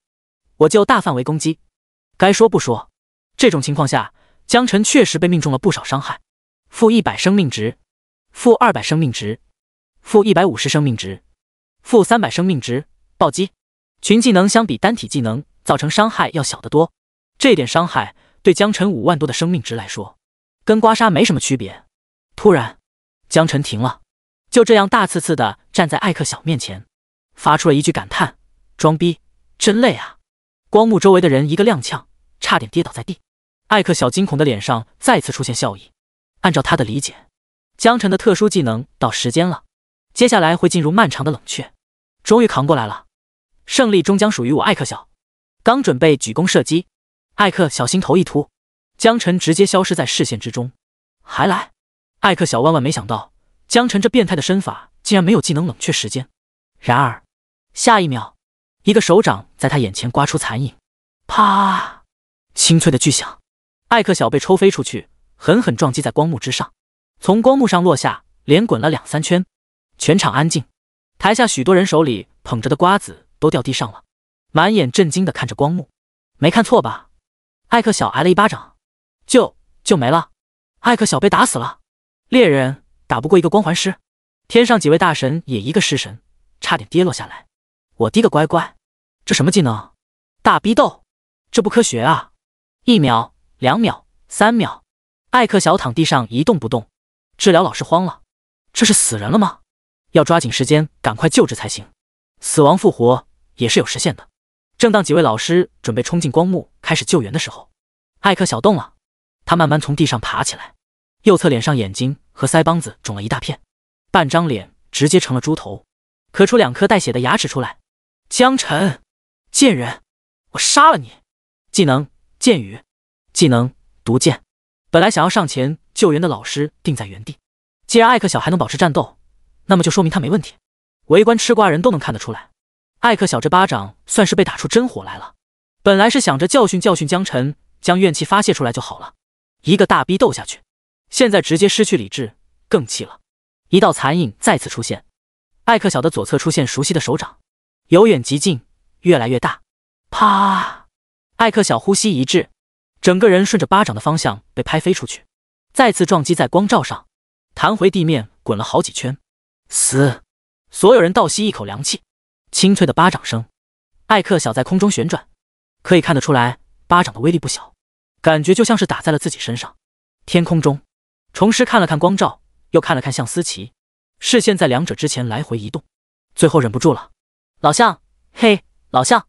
我就大范围攻击。该说不说，这种情况下，江辰确实被命中了不少伤害。负100生命值，负200生命值，负150生命值，负300生命值，暴击。群技能相比单体技能造成伤害要小得多，这点伤害对江辰5万多的生命值来说，跟刮痧没什么区别。突然，江辰停了，就这样大刺刺的站在艾克小面前，发出了一句感叹：装逼，真累啊！光幕周围的人一个踉跄，差点跌倒在地。艾克小惊恐的脸上再次出现笑意。按照他的理解，江辰的特殊技能到时间了，接下来会进入漫长的冷却。终于扛过来了，胜利终将属于我艾克小。刚准备举弓射击，艾克小心头一突，江辰直接消失在视线之中。还来！艾克小万万没想到，江辰这变态的身法竟然没有技能冷却时间。然而下一秒，一个手掌在他眼前刮出残影，啪！清脆的巨响，艾克小被抽飞出去，狠狠撞击在光幕之上，从光幕上落下，连滚了2-3圈。全场安静，台下许多人手里捧着的瓜子都掉地上了，满眼震惊地看着光幕。没看错吧？艾克小挨了一巴掌，就没了。艾克小被打死了。猎人打不过一个光环师，天上几位大神也一个失神，差点跌落下来。我滴个乖乖，这什么技能？大逼斗，这不科学啊！1秒、2秒、3秒，艾克小躺地上一动不动。治疗老师慌了，这是死人了吗？要抓紧时间赶快救治才行，死亡复活也是有时限的。正当几位老师准备冲进光幕开始救援的时候，艾克小动了，他慢慢从地上爬起来，右侧脸上眼睛和腮帮子肿了一大片，半张脸直接成了猪头，咳出2颗带血的牙齿出来。江晨，贱人，我杀了你！技能剑雨，技能毒箭。本来想要上前救援的老师定在原地，既然艾克小还能保持战斗，那么就说明他没问题。围观吃瓜人都能看得出来，艾克小这巴掌算是被打出真火来了。本来是想着教训教训江晨，将怨气发泄出来就好了，一个大逼斗下去，现在直接失去理智，更气了。一道残影再次出现，艾克小的左侧出现熟悉的手掌，由远及近，越来越大。啪！艾克小呼吸一滞，整个人顺着巴掌的方向被拍飞出去，再次撞击在光罩上，弹回地面滚了好几圈。死！所有人倒吸一口凉气。清脆的巴掌声，艾克小在空中旋转，可以看得出来巴掌的威力不小，感觉就像是打在了自己身上。天空中，虫师看了看光罩，又看了看向思琪，视线在两者之前来回移动，最后忍不住了。老向，嘿，老向，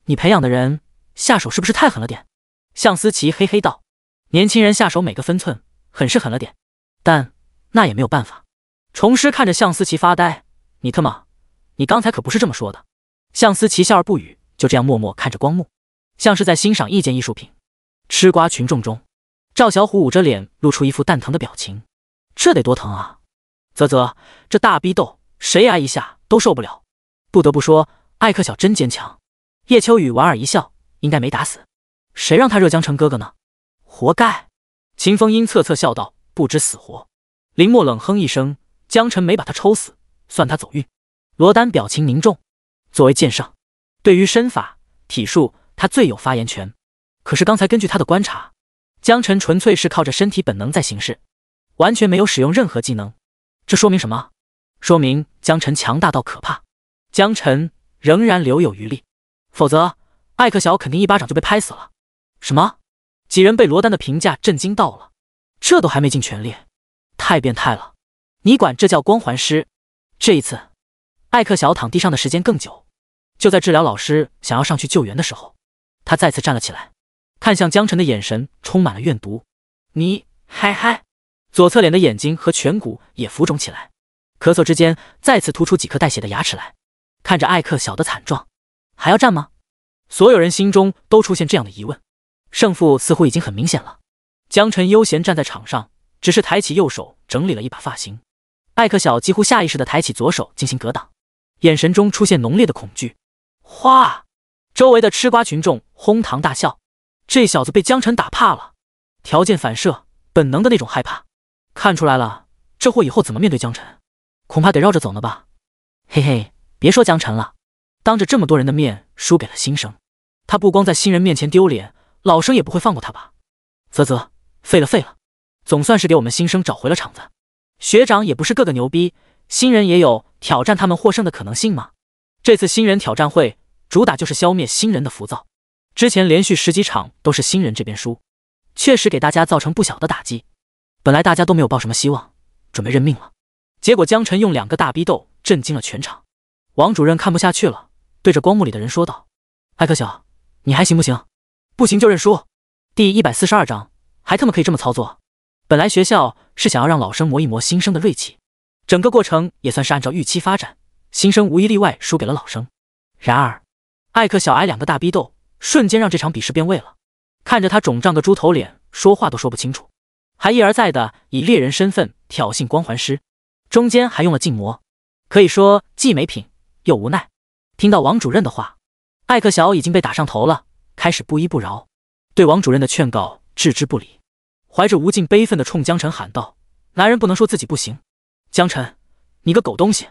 你培养的人下手是不是太狠了点？向思琪嘿嘿道，年轻人下手每个分寸，狠是狠了点，但那也没有办法。虫师看着向思琪发呆，你他妈，你刚才可不是这么说的。向思琪笑而不语，就这样默默看着光幕，像是在欣赏一件艺术品。吃瓜群众中，赵小虎捂着脸露出一副蛋疼的表情，这得多疼啊！啧啧，这大逼斗谁挨一下都受不了。不得不说，艾克小真坚强。叶秋雨莞尔一笑，应该没打死，谁让他热江城哥哥呢？活该。秦风英侧侧笑道，不知死活。林默冷哼一声，江晨没把他抽死，算他走运。罗丹表情凝重，作为剑圣，对于身法体术他最有发言权。可是刚才根据他的观察，江晨纯粹是靠着身体本能在行事，完全没有使用任何技能。这说明什么？说明江晨强大到可怕，江晨仍然留有余力，否则艾克小肯定一巴掌就被拍死了。什么？几人被罗丹的评价震惊到了，这都还没尽全力，太变态了！你管这叫光环师？这一次艾克小躺地上的时间更久，就在治疗老师想要上去救援的时候，他再次站了起来，看向江晨的眼神充满了怨毒。你嗨嗨！左侧脸的眼睛和颧骨也浮肿起来，咳嗽之间再次突出几颗带血的牙齿来。看着艾克小的惨状，还要战吗？所有人心中都出现这样的疑问。胜负似乎已经很明显了。江晨悠闲站在场上，只是抬起右手整理了一把发型。艾克小几乎下意识地抬起左手进行格挡，眼神中出现浓烈的恐惧。哗！周围的吃瓜群众哄堂大笑，这小子被江晨打怕了，条件反射本能的那种害怕。看出来了，这货以后怎么面对江晨，恐怕得绕着走呢吧。嘿嘿，别说江晨了，当着这么多人的面输给了新生，他不光在新人面前丢脸，老生也不会放过他吧。啧啧，废了，总算是给我们新生找回了场子。学长也不是个个牛逼，新人也有挑战他们获胜的可能性吗？这次新人挑战会主打就是消灭新人的浮躁，之前连续10几场都是新人这边输，确实给大家造成不小的打击。本来大家都没有抱什么希望，准备认命了，结果江晨用2个大逼斗震惊了全场。王主任看不下去了，对着光幕里的人说道：艾克小，你还行不行？不行就认输。第142章，还他妈可以这么操作？本来学校是想要让老生磨一磨新生的锐气，整个过程也算是按照预期发展，新生无一例外输给了老生。然而艾克小挨2个大逼斗，瞬间让这场比试变味了。看着他肿胀个猪头脸，说话都说不清楚，还一而再的以猎人身份挑衅光环师，中间还用了禁魔，可以说既没品又无奈。听到王主任的话，艾克小已经被打上头了，开始不依不饶，对王主任的劝告置之不理，怀着无尽悲愤的冲江晨喊道：男人不能说自己不行，江晨，你个狗东西，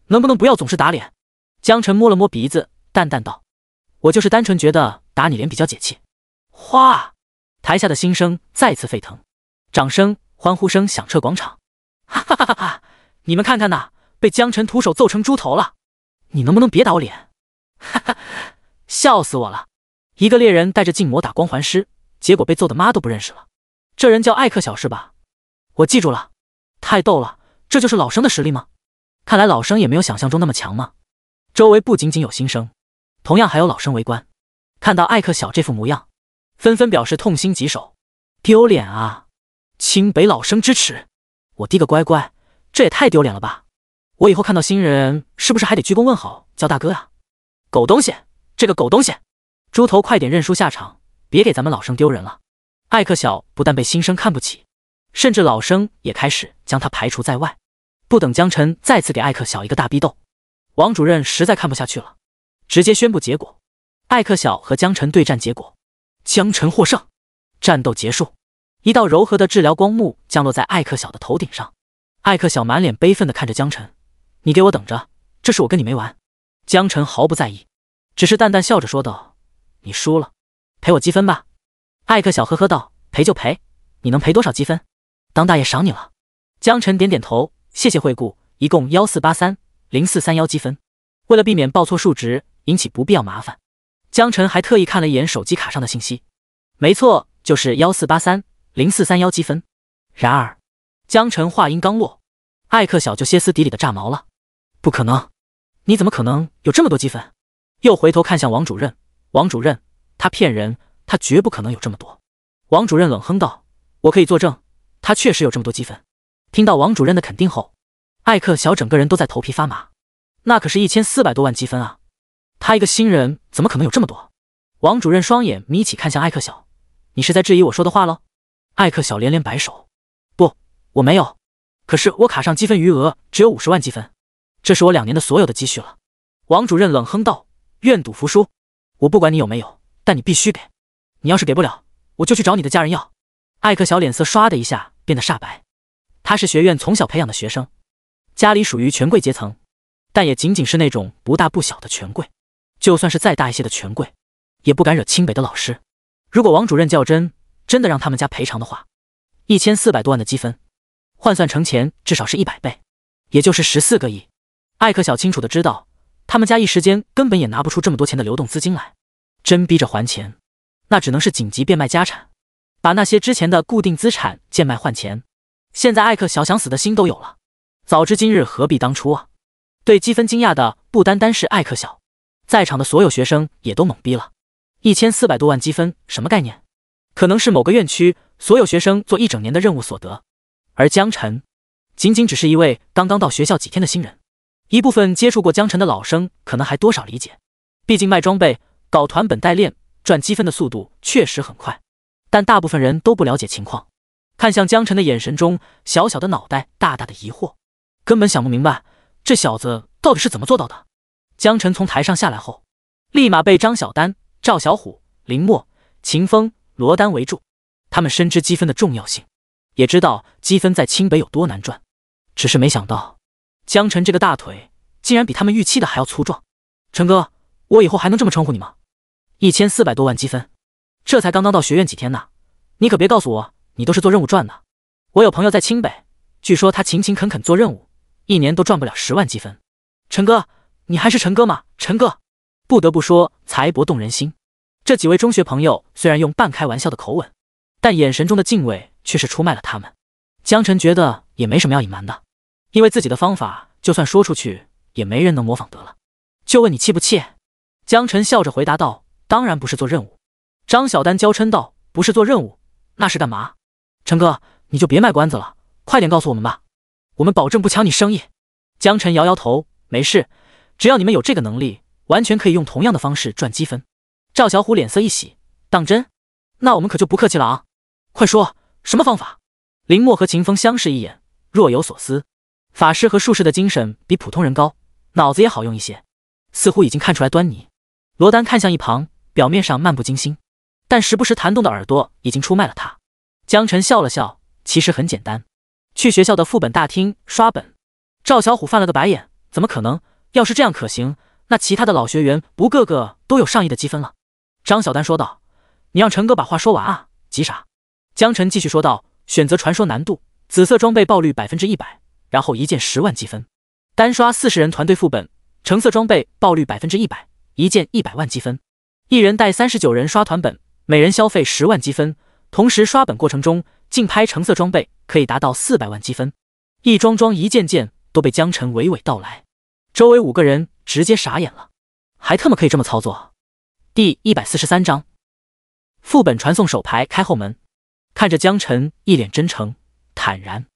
能不能不要总是打脸？江晨摸了摸鼻子，淡淡道：我就是单纯觉得打你脸比较解气。哗！台下的新生再次沸腾，掌声欢呼声响彻广场。哈哈哈哈！你们看看呐，被江晨徒手揍成猪头了，你能不能别打我脸？哈哈，笑死我了！一个猎人带着禁魔打光环师，结果被揍的妈都不认识了。这人叫艾克小是吧？我记住了，太逗了，这就是老生的实力吗？看来老生也没有想象中那么强嘛。周围不仅仅有新生，同样还有老生围观。看到艾克小这副模样，纷纷表示痛心疾首，丢脸啊！清北老生之耻！我滴个乖乖，这也太丢脸了吧！我以后看到新人是不是还得鞠躬问好，叫大哥啊？狗东西，这个狗东西！猪头快点认输下场，别给咱们老生丢人了。艾克小不但被新生看不起，甚至老生也开始将他排除在外。不等江晨再次给艾克小一个大逼斗，王主任实在看不下去了，直接宣布结果：艾克小和江晨对战结果，江晨获胜。战斗结束，一道柔和的治疗光幕降落在艾克小的头顶上。艾克小满脸悲愤地看着江晨：“你给我等着，这事我跟你没完。”江晨毫不在意，只是淡淡笑着说道：“你输了，赔我积分吧。”艾克小呵呵道：“赔就赔，你能赔多少积分？当大爷赏你了。”江晨点点头，谢谢惠顾，一共1483043积分。为了避免报错数值，引起不必要麻烦，江晨还特意看了一眼手机卡上的信息，没错，就是1483043积分。然而，江晨话音刚落，艾克小就歇斯底里的炸毛了：“不可能，你怎么可能有这么多积分？”又回头看向王主任：“王主任，他骗人，他绝不可能有这么多。”王主任冷哼道：“我可以作证，他确实有这么多积分。”听到王主任的肯定后，艾克小整个人都在头皮发麻，那可是1400多万积分啊！他一个新人怎么可能有这么多？王主任双眼眯起看向艾克小：“你是在质疑我说的话咯？”艾克小连连摆手：“不，我没有。可是我卡上积分余额只有50万积分，这是我2年的所有的积蓄了。”王主任冷哼道：“愿赌服输，我不管你有没有，但你必须给。你要是给不了，我就去找你的家人要。”艾克小脸色唰的一下变得煞白。他是学院从小培养的学生，家里属于权贵阶层，但也仅仅是那种不大不小的权贵。就算是再大一些的权贵，也不敢惹清北的老师。如果王主任较真的让他们家赔偿的话，1400多万的积分，换算成钱至少是100倍，也就是14个亿。艾克小清楚的知道，他们家一时间根本也拿不出这么多钱的流动资金来，真逼着还钱，那只能是紧急变卖家产，把那些之前的固定资产贱卖换钱。现在艾克小想死的心都有了，早知今日何必当初啊！对积分惊讶的不单单是艾克小，在场的所有学生也都懵逼了。1400多万积分什么概念？可能是某个院区所有学生做1整年的任务所得，而江晨仅仅只是一位刚刚到学校几天的新人。一部分接触过江晨的老生可能还多少理解，毕竟卖装备、搞团本代练赚积分的速度确实很快，但大部分人都不了解情况。看向江晨的眼神中，小小的脑袋大大的疑惑，根本想不明白这小子到底是怎么做到的。江晨从台上下来后，立马被张小丹、赵小虎、林默、秦风、罗丹围住。他们深知积分的重要性，也知道积分在清北有多难赚，只是没想到江晨这个大腿竟然比他们预期的还要粗壮。陈哥，我以后还能这么称呼你吗？1400多万积分，这才刚刚到学院几天呢，你可别告诉我你都是做任务赚的。我有朋友在清北，据说他勤勤恳恳做任务，1年都赚不了10万积分。陈哥，你还是陈哥吗？陈哥，不得不说财帛动人心。这几位中学朋友虽然用半开玩笑的口吻，但眼神中的敬畏却是出卖了他们。江晨觉得也没什么要隐瞒的，因为自己的方法就算说出去也没人能模仿得了。就问你气不气？江晨笑着回答道：“当然不是做任务。”张小丹娇嗔道：“不是做任务，那是干嘛？”陈哥，你就别卖关子了，快点告诉我们吧，我们保证不抢你生意。江晨摇摇头：“没事，只要你们有这个能力，完全可以用同样的方式赚积分。”赵小虎脸色一喜：“当真？那我们可就不客气了啊！快说，什么方法？”林默和秦风相视一眼，若有所思。法师和术士的精神比普通人高，脑子也好用一些，似乎已经看出来端倪。罗丹看向一旁，表面上漫不经心，但时不时弹动的耳朵已经出卖了他。江晨笑了笑，其实很简单，去学校的副本大厅刷本。赵小虎翻了个白眼：“怎么可能？要是这样可行，那其他的老学员不个个都有上亿的积分了？”张小丹说道：“你让陈哥把话说完啊，急啥？”江晨继续说道：“选择传说难度，紫色装备爆率100%，然后一件10万积分。单刷40人团队副本，橙色装备爆率100%，一件100万积分。一人带39人刷团本，每人消费10万积分。同时刷本过程中竞拍橙色装备可以达到400万积分。”一桩桩一件件都被江晨娓娓道来，周围5个人直接傻眼了，还他妈可以这么操作？第143章，副本传送手牌开后门，看着江晨一脸真诚坦然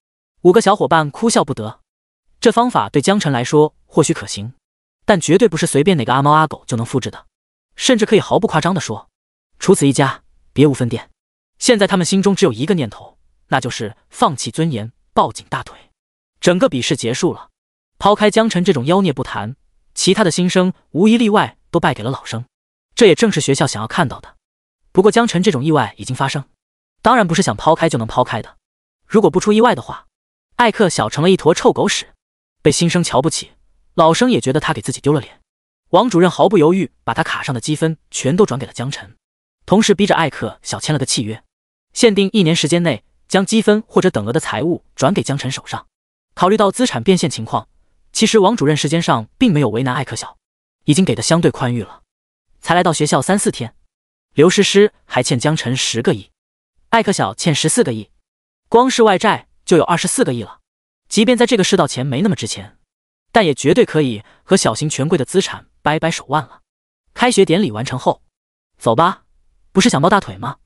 ，5个小伙伴哭笑不得。这方法对江晨来说或许可行，但绝对不是随便哪个阿猫阿狗就能复制的，甚至可以毫不夸张地说，除此一家，别无分店。现在他们心中只有一个念头，那就是放弃尊严，抱紧大腿。整个比试结束了，抛开江晨这种妖孽不谈，其他的新生无一例外都败给了老生。这也正是学校想要看到的。不过江晨这种意外已经发生，当然不是想抛开就能抛开的。如果不出意外的话，艾克小成了一坨臭狗屎，被新生瞧不起，老生也觉得他给自己丢了脸。王主任毫不犹豫把他卡上的积分全都转给了江晨，同时逼着艾克小签了个契约，限定1年时间内将积分或者等额的财物转给江晨手上。考虑到资产变现情况，其实王主任时间上并没有为难艾克小，已经给的相对宽裕了。才来到学校3、4天，刘诗诗还欠江晨10个亿，艾克小欠14个亿，光是外债就有24个亿了。即便在这个世道钱没那么值钱，但也绝对可以和小型权贵的资产掰掰手腕了。开学典礼完成后，走吧，不是想抱大腿吗？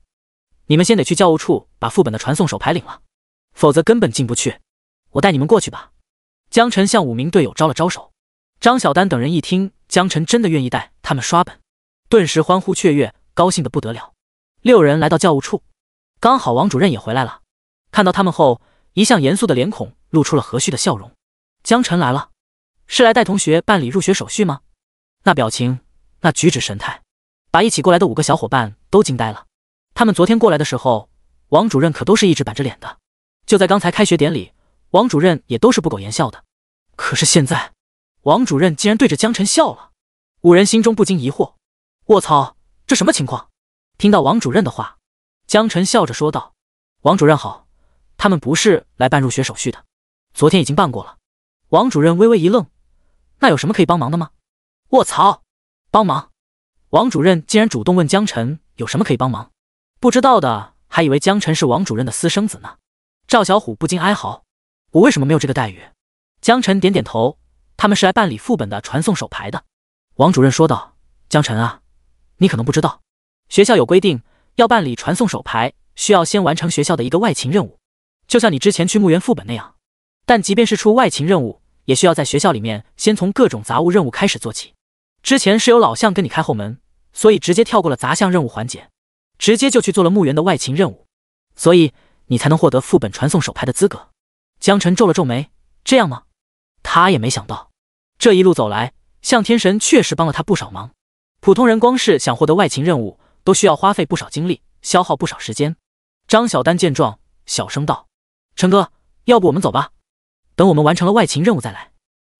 你们先得去教务处把副本的传送手牌领了，否则根本进不去。我带你们过去吧。江晨向5名队友招了招手。张小丹等人一听江晨真的愿意带他们刷本，顿时欢呼雀跃，高兴得不得了。6人来到教务处，刚好王主任也回来了。看到他们后，一向严肃的脸孔露出了和煦的笑容。江晨来了，是来带同学办理入学手续吗？那表情，那举止神态，把一起过来的5个小伙伴都惊呆了。他们昨天过来的时候，王主任可都是一直板着脸的。就在刚才开学典礼，王主任也都是不苟言笑的。可是现在，王主任竟然对着江晨笑了。5人心中不禁疑惑，卧槽，这什么情况？听到王主任的话，江晨笑着说道：“王主任好，他们不是来办入学手续的，昨天已经办过了。”王主任微微一愣，那有什么可以帮忙的吗？卧槽，帮忙？王主任竟然主动问江晨有什么可以帮忙，不知道的还以为江晨是王主任的私生子呢。赵小虎不禁哀嚎，我为什么没有这个待遇？江晨点点头，他们是来办理副本的传送手牌的。王主任说道：“江晨啊，你可能不知道，学校有规定，要办理传送手牌，需要先完成学校的一个外勤任务，就像你之前去墓园副本那样。但即便是出外勤任务，也需要在学校里面先从各种杂物任务开始做起。之前是有老项跟你开后门，所以直接跳过了杂项任务环节，直接就去做了墓园的外勤任务，所以你才能获得副本传送手牌的资格。”江晨皱了皱眉，这样吗？他也没想到，这一路走来，向天神确实帮了他不少忙。普通人光是想获得外勤任务，都需要花费不少精力，消耗不少时间。张小丹见状，小声道：“陈哥，要不我们走吧，等我们完成了外勤任务再来。”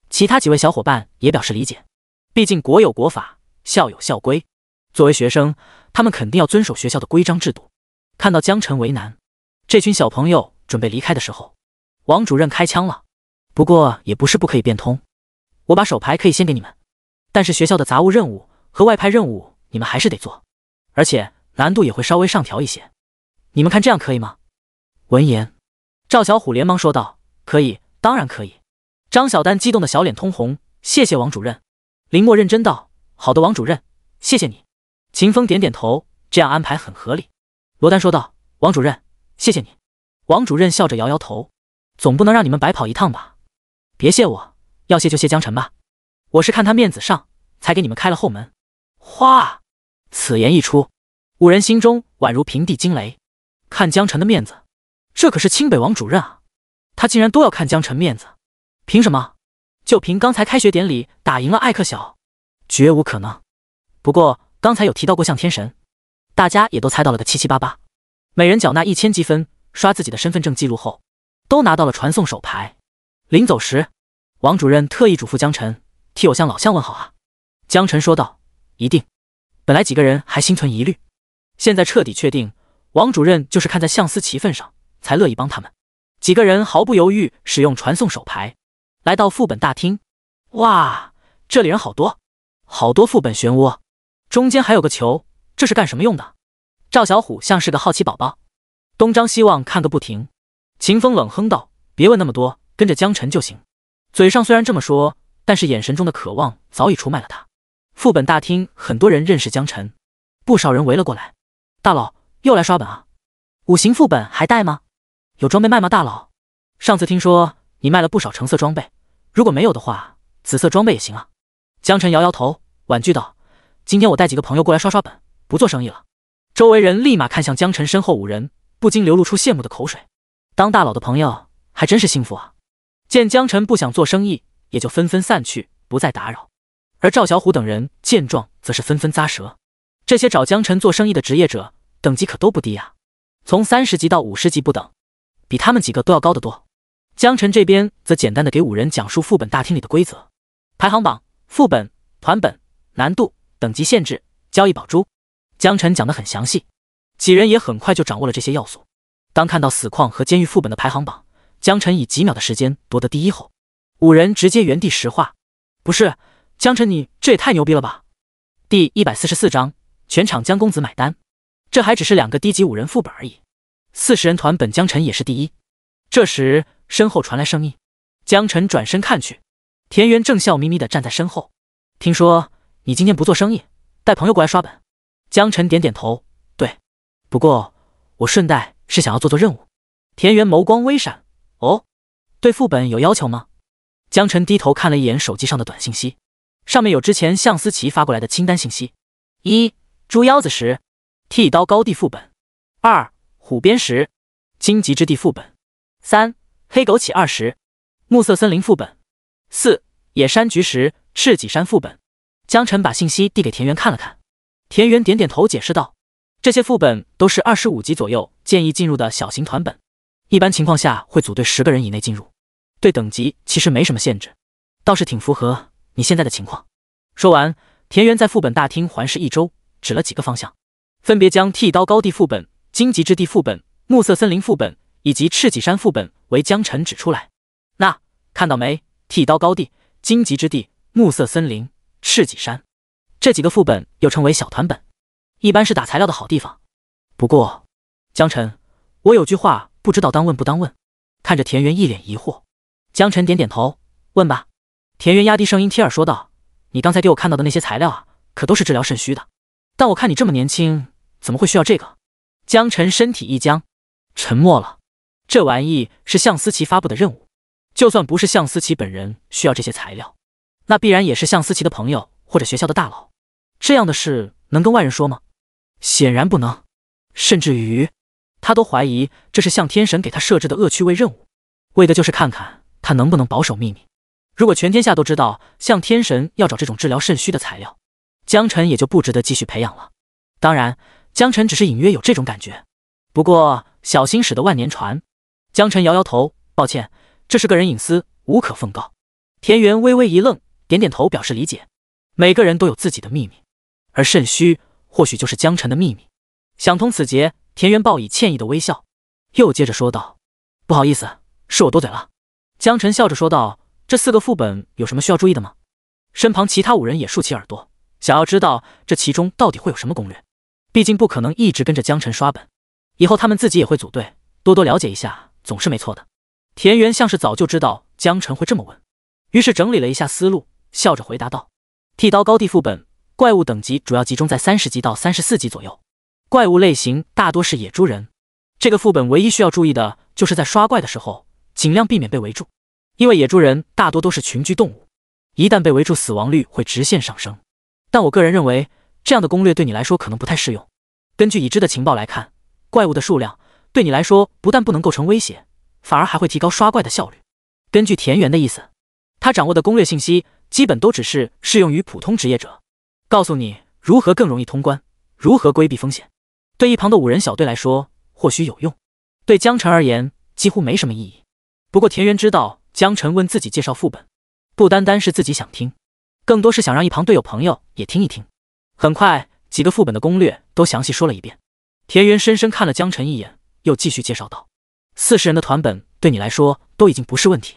其他几位小伙伴也表示理解，毕竟国有国法，校有校规，作为学生，他们肯定要遵守学校的规章制度。看到江晨为难，这群小朋友准备离开的时候，王主任开枪了。不过也不是不可以变通，我把手牌可以先给你们，但是学校的杂物任务和外派任务你们还是得做，而且难度也会稍微上调一些。你们看这样可以吗？闻言，赵小虎连忙说道：“可以，当然可以。”张小丹激动的小脸通红，谢谢王主任。林默认真道：“好的，王主任，谢谢你。”秦风点点头，这样安排很合理。罗丹说道：“王主任，谢谢你。”王主任笑着摇摇头，总不能让你们白跑一趟吧？别谢我，要谢就谢江晨吧，我是看他面子上才给你们开了后门。哗！此言一出，5人心中宛如平地惊雷。看江晨的面子，这可是清北王主任啊，他竟然都要看江晨面子，凭什么？就凭刚才开学典礼打赢了艾克小？绝无可能。不过刚才有提到过向天神，大家也都猜到了个七七八八。每人缴纳1000积分，刷自己的身份证记录后，都拿到了传送手牌。临走时，王主任特意嘱咐江晨，替我向老向问好啊。江晨说道：“一定。”本来几个人还心存疑虑，现在彻底确定，王主任就是看在向思琪份上，才乐意帮他们。几个人毫不犹豫使用传送手牌，来到副本大厅。哇，这里人好多，好多副本漩涡，中间还有个球，这是干什么用的？赵小虎像是个好奇宝宝，东张西望看个不停。秦风冷哼道：“别问那么多，跟着江晨就行。”嘴上虽然这么说，但是眼神中的渴望早已出卖了他。副本大厅很多人认识江晨，不少人围了过来。大佬，又来刷本啊？五行副本还带吗？有装备卖吗？大佬，上次听说你卖了不少橙色装备，如果没有的话，紫色装备也行啊。江晨摇摇头，婉拒道：“今天我带几个朋友过来刷刷本，不做生意了。”周围人立马看向江晨身后5人，不禁流露出羡慕的口水。当大佬的朋友还真是幸福啊！见江晨不想做生意，也就纷纷散去，不再打扰。而赵小虎等人见状，则是纷纷咂舌。这些找江晨做生意的职业者，等级可都不低啊，从30级到50级不等，比他们几个都要高得多。江晨这边则简单的给5人讲述副本大厅里的规则、排行榜、副本、团本、难度、等级限制、交易宝珠。江晨讲得很详细，几人也很快就掌握了这些要素。当看到死矿和监狱副本的排行榜，江晨以几秒的时间夺得第一后，5人直接原地石化。不是，江晨你这也太牛逼了吧！第144章，全场江公子买单。这还只是2个低级5人副本而已，40人团本江晨也是第一。这时身后传来声音，江晨转身看去，田园正笑眯眯地站在身后。听说你今天不做生意，带朋友过来刷本？江晨点点头，对，不过我顺带是想要做任务。田园眸光微闪，哦，对副本有要求吗？江晨低头看了一眼手机上的短信息，上面有之前向思琪发过来的清单信息：1. 猪腰子石，剃刀高地副本；2. 虎鞭石，荆棘之地副本；3. 黑枸杞2石，暮色森林副本；4. 野山菊石，赤脊山副本。江晨把信息递给田园看了看，田园点点头解释道：这些副本都是25级左右建议进入的小型团本，一般情况下会组队10个人以内进入，对等级其实没什么限制，倒是挺符合你现在的情况。说完，田园在副本大厅环视一周，指了几个方向，分别将剃刀高地副本、荆棘之地副本、暮色森林副本以及赤脊山副本为江晨指出来。那看到没？剃刀高地、荆棘之地、暮色森林、赤脊山这几个副本又称为小团本，一般是打材料的好地方。不过江晨，我有句话不知道当问不当问。看着田园一脸疑惑，江晨点点头，问吧。田园压低声音贴耳说道：你刚才给我看到的那些材料啊，可都是治疗肾虚的，但我看你这么年轻，怎么会需要这个？江晨身体一僵，沉默了。这玩意是向思琪发布的任务，就算不是向思琪本人需要这些材料，那必然也是向思琪的朋友或者学校的大佬。这样的事能跟外人说吗？显然不能，甚至于他都怀疑这是向天神给他设置的恶趣味任务，为的就是看看他能不能保守秘密。如果全天下都知道向天神要找这种治疗肾虚的材料，江晨也就不值得继续培养了。当然，江晨只是隐约有这种感觉。不过小心驶得万年船。江晨摇摇头，抱歉，这是个人隐私，无可奉告。田园微微一愣，点点头表示理解。每个人都有自己的秘密，而肾虚或许就是江晨的秘密。想通此节，田园报以歉意的微笑，又接着说道：不好意思，是我多嘴了。江晨笑着说道：这4个副本有什么需要注意的吗？身旁其他5人也竖起耳朵，想要知道这其中到底会有什么攻略。毕竟不可能一直跟着江晨刷本，以后他们自己也会组队，多多了解一下总是没错的。田园像是早就知道江晨会这么问，于是整理了一下思路，笑着回答道：剃刀高地副本，怪物等级主要集中在30级到34级左右，怪物类型大多是野猪人。这个副本唯一需要注意的就是在刷怪的时候尽量避免被围住，因为野猪人大多都是群居动物，一旦被围住死亡率会直线上升。但我个人认为这样的攻略对你来说可能不太适用。根据已知的情报来看，怪物的数量对你来说不但不能构成威胁，反而还会提高刷怪的效率。根据田园的意思，他掌握的攻略信息基本都只是适用于普通职业者，告诉你如何更容易通关，如何规避风险。对一旁的5人小队来说或许有用，对江晨而言几乎没什么意义。不过田园知道江晨问自己介绍副本，不单单是自己想听，更多是想让一旁队友朋友也听一听。很快几个副本的攻略都详细说了一遍。田园深深看了江晨一眼，又继续介绍道：40人的团本对你来说都已经不是问题，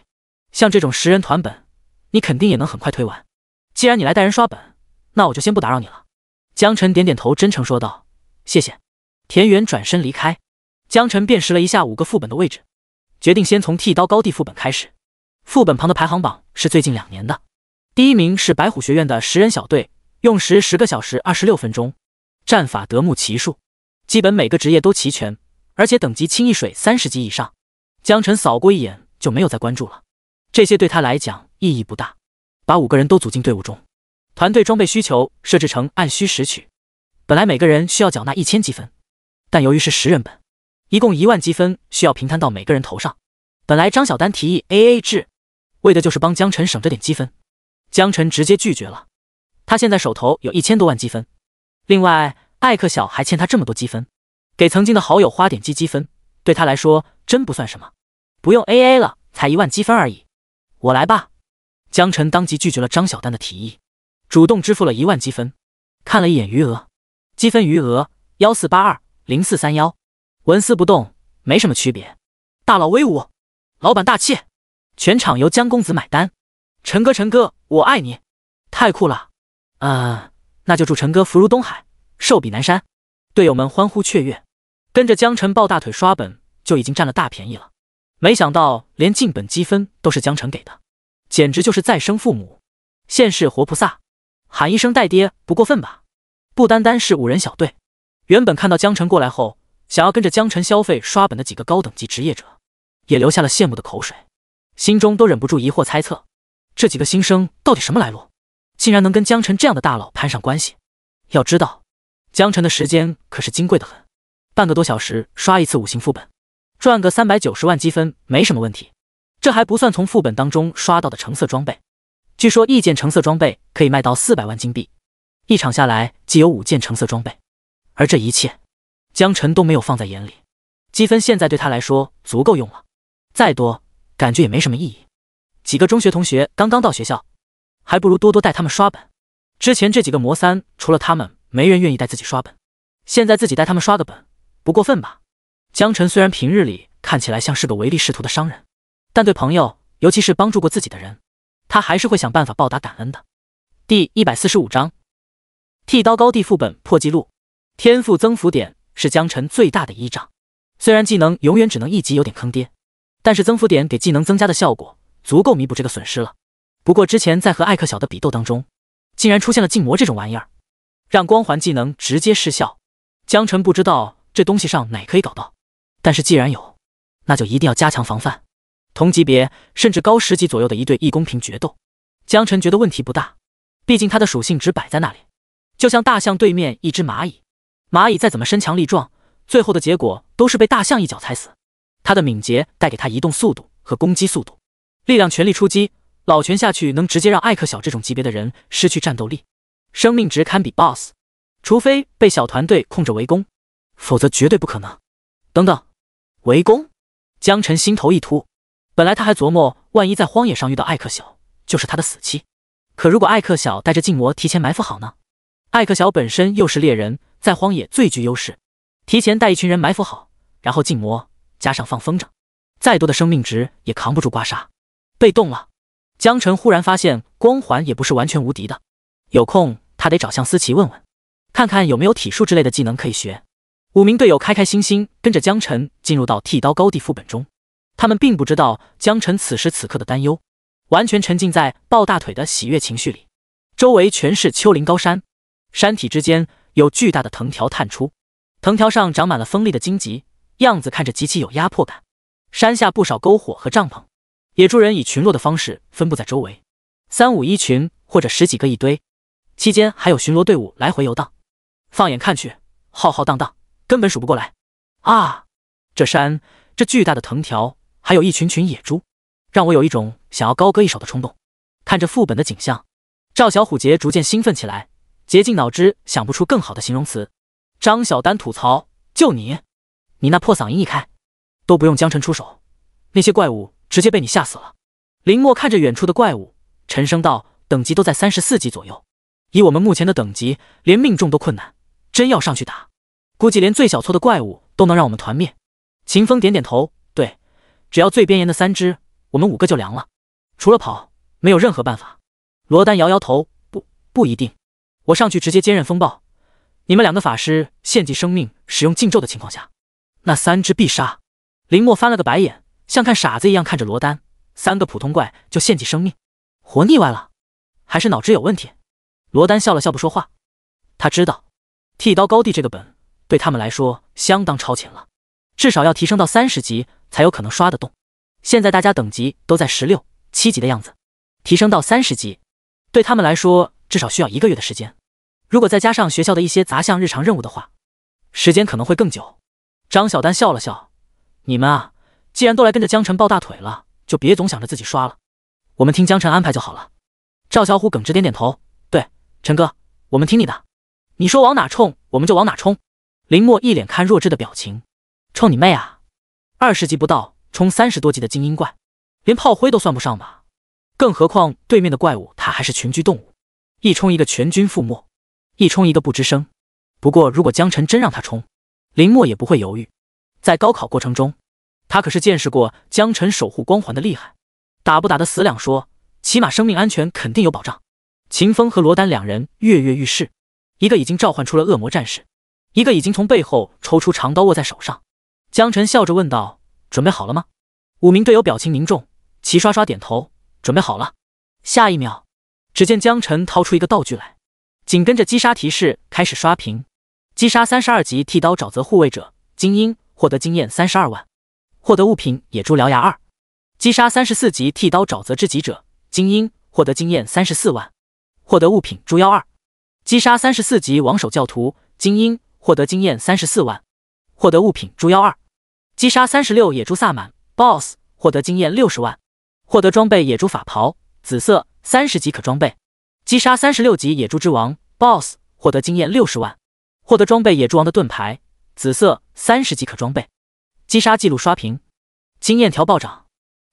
像这种10人团本你肯定也能很快推完。既然你来带人刷本，那我就先不打扰你了。江晨点点头，真诚说道：谢谢。田园转身离开。江晨辨识了一下5个副本的位置，决定先从剃刀高地副本开始。副本旁的排行榜是最近2年的，第1名是白虎学院的10人小队，用时10个小时26分钟，战法得目奇数，基本每个职业都齐全，而且等级清一水30级以上。江晨扫过一眼就没有再关注了，这些对他来讲意义不大。把5个人都组进队伍中，团队装备需求设置成按需实取，本来每个人需要缴纳1000积分，但由于是10人本，一共1万积分需要平摊到每个人头上。本来张小丹提议 AA 制，为的就是帮江晨省着点积分，江晨直接拒绝了。他现在手头有1000多万积分，另外艾克小还欠他这么多积分，给曾经的好友花点积分，对他来说真不算什么。不用 AA 了，才1万积分而已，我来吧。江晨当即拒绝了张小丹的提议，主动支付了1万积分。看了一眼余额，积分余额14820431，纹丝不动，没什么区别。大佬威武，老板大气，全场由江公子买单。陈哥，我爱你，太酷了。那就祝陈哥福如东海，寿比南山。队友们欢呼雀跃，跟着江晨抱大腿刷本就已经占了大便宜了。没想到连进本积分都是江晨给的，简直就是再生父母，现世活菩萨，喊一声带爹不过分吧？不单单是5人小队，原本看到江晨过来后想要跟着江晨消费刷本的几个高等级职业者，也流下了羡慕的口水，心中都忍不住疑惑猜测，这几个新生到底什么来路，竟然能跟江晨这样的大佬攀上关系。要知道江晨的时间可是金贵的很，半个多小时刷一次5星副本，赚个390万积分没什么问题。这还不算从副本当中刷到的橙色装备，据说1件橙色装备可以卖到400万金币，一场下来既有5件橙色装备，而这一切江晨都没有放在眼里。积分现在对他来说足够用了，再多感觉也没什么意义。几个中学同学刚刚到学校，还不如多多带他们刷本。之前这几个魔三除了他们没人愿意带自己刷本，现在自己带他们刷个本不过分吧？江晨虽然平日里看起来像是个唯利是图的商人，但对朋友尤其是帮助过自己的人，他还是会想办法报答感恩的。第145章剃刀高地副本破纪录。天赋增幅点是江晨最大的依仗，虽然技能永远只能1级有点坑爹，但是增幅点给技能增加的效果足够弥补这个损失了。不过之前在和艾克小的比斗当中，竟然出现了禁魔这种玩意儿，让光环技能直接失效。江晨不知道这东西上哪可以搞到，但是既然有，那就一定要加强防范。同级别甚至高10级左右的一对一公平决斗，江晨觉得问题不大，毕竟他的属性值摆在那里，就像大象对面一只蚂蚁，蚂蚁再怎么身强力壮，最后的结果都是被大象一脚踩死。他的敏捷带给他移动速度和攻击速度，力量全力出击，老拳下去能直接让艾克小这种级别的人失去战斗力，生命值堪比 BOSS， 除非被小团队控着围攻，否则绝对不可能。等等，围攻？江晨心头一突，本来他还琢磨万一在荒野上遇到艾克小就是他的死期，可如果艾克小带着禁魔提前埋伏好呢？艾克小本身又是猎人，在荒野最具优势，提前带一群人埋伏好，然后禁魔加上放风筝，再多的生命值也扛不住刮痧。被动了，江晨忽然发现光环也不是完全无敌的，有空他得找向思琪问问，看看有没有体术之类的技能可以学。5名队友开开心心跟着江晨进入到剃刀高地副本中，他们并不知道江晨此时此刻的担忧，完全沉浸在抱大腿的喜悦情绪里。周围全是丘陵高山，山体之间有巨大的藤条探出，藤条上长满了锋利的荆棘，样子看着极其有压迫感。山下不少篝火和帐篷，野猪人以群落的方式分布在周围，3、5一群或者10几个一堆，期间还有巡逻队伍来回游荡。放眼看去，浩浩荡荡，根本数不过来啊！这山，这巨大的藤条，还有一群群野猪，让我有一种想要高歌一首的冲动。看着副本的景象，赵小虎杰逐渐兴奋起来，竭尽脑汁想不出更好的形容词。张小丹吐槽：就你那破嗓音一开，都不用江晨出手，那些怪物直接被你吓死了。林默看着远处的怪物，沉声道：等级都在34级左右，以我们目前的等级，连命中都困难，真要上去打，估计连最小撮的怪物都能让我们团灭。秦风点点头，对，只要最边沿的3只，我们5个就凉了，除了跑，没有任何办法。罗丹摇摇头，不一定，我上去直接坚刃风暴，你们2个法师献祭生命使用禁咒的情况下，那3只必杀。林默翻了个白眼，像看傻子一样看着罗丹，3个普通怪就献祭生命，活腻歪了，还是脑汁有问题？罗丹笑了笑不说话，他知道剃刀高地这个本对他们来说相当超前了，至少要提升到30级才有可能刷得动。现在大家等级都在16、7级的样子，提升到30级，对他们来说至少需要1个月的时间。如果再加上学校的一些杂项日常任务的话，时间可能会更久。张小丹笑了笑，你们啊，既然都来跟着江晨抱大腿了，就别总想着自己刷了，我们听江晨安排就好了。赵小虎耿直点点头，对，陈哥，我们听你的，你说往哪冲我们就往哪冲。林默一脸看弱智的表情，冲你妹啊！20级不到，冲30多级的精英怪，连炮灰都算不上吧？更何况对面的怪物他还是群居动物，一冲一个全军覆没，一冲一个不吱声。不过如果江晨真让他冲，林默也不会犹豫。在高考过程中，他可是见识过江晨守护光环的厉害，打不打得死两说，起码生命安全肯定有保障。秦风和罗丹两人跃跃欲试，一个已经召唤出了恶魔战士，一个已经从背后抽出长刀握在手上。江晨笑着问道，准备好了吗？5名队友表情凝重，齐刷刷点头，准备好了。下一秒，只见江晨掏出一个道具来，紧跟着击杀提示开始刷屏。击杀32级剃刀沼泽护卫者精英，获得经验32万，获得物品野猪獠牙2。击杀34级剃刀沼泽之极者精英，获得经验34万，获得物品猪妖2。击杀34级王守教徒精英，获得经验34万，获得物品猪妖2。击杀36野猪萨满 BOSS， 获得经验60万，获得装备野猪法袍紫色30级可装备。击杀36级野猪之王 BOSS， 获得经验60万，获得装备野猪王的盾牌紫色30级可装备。击杀记录刷屏，经验条暴涨，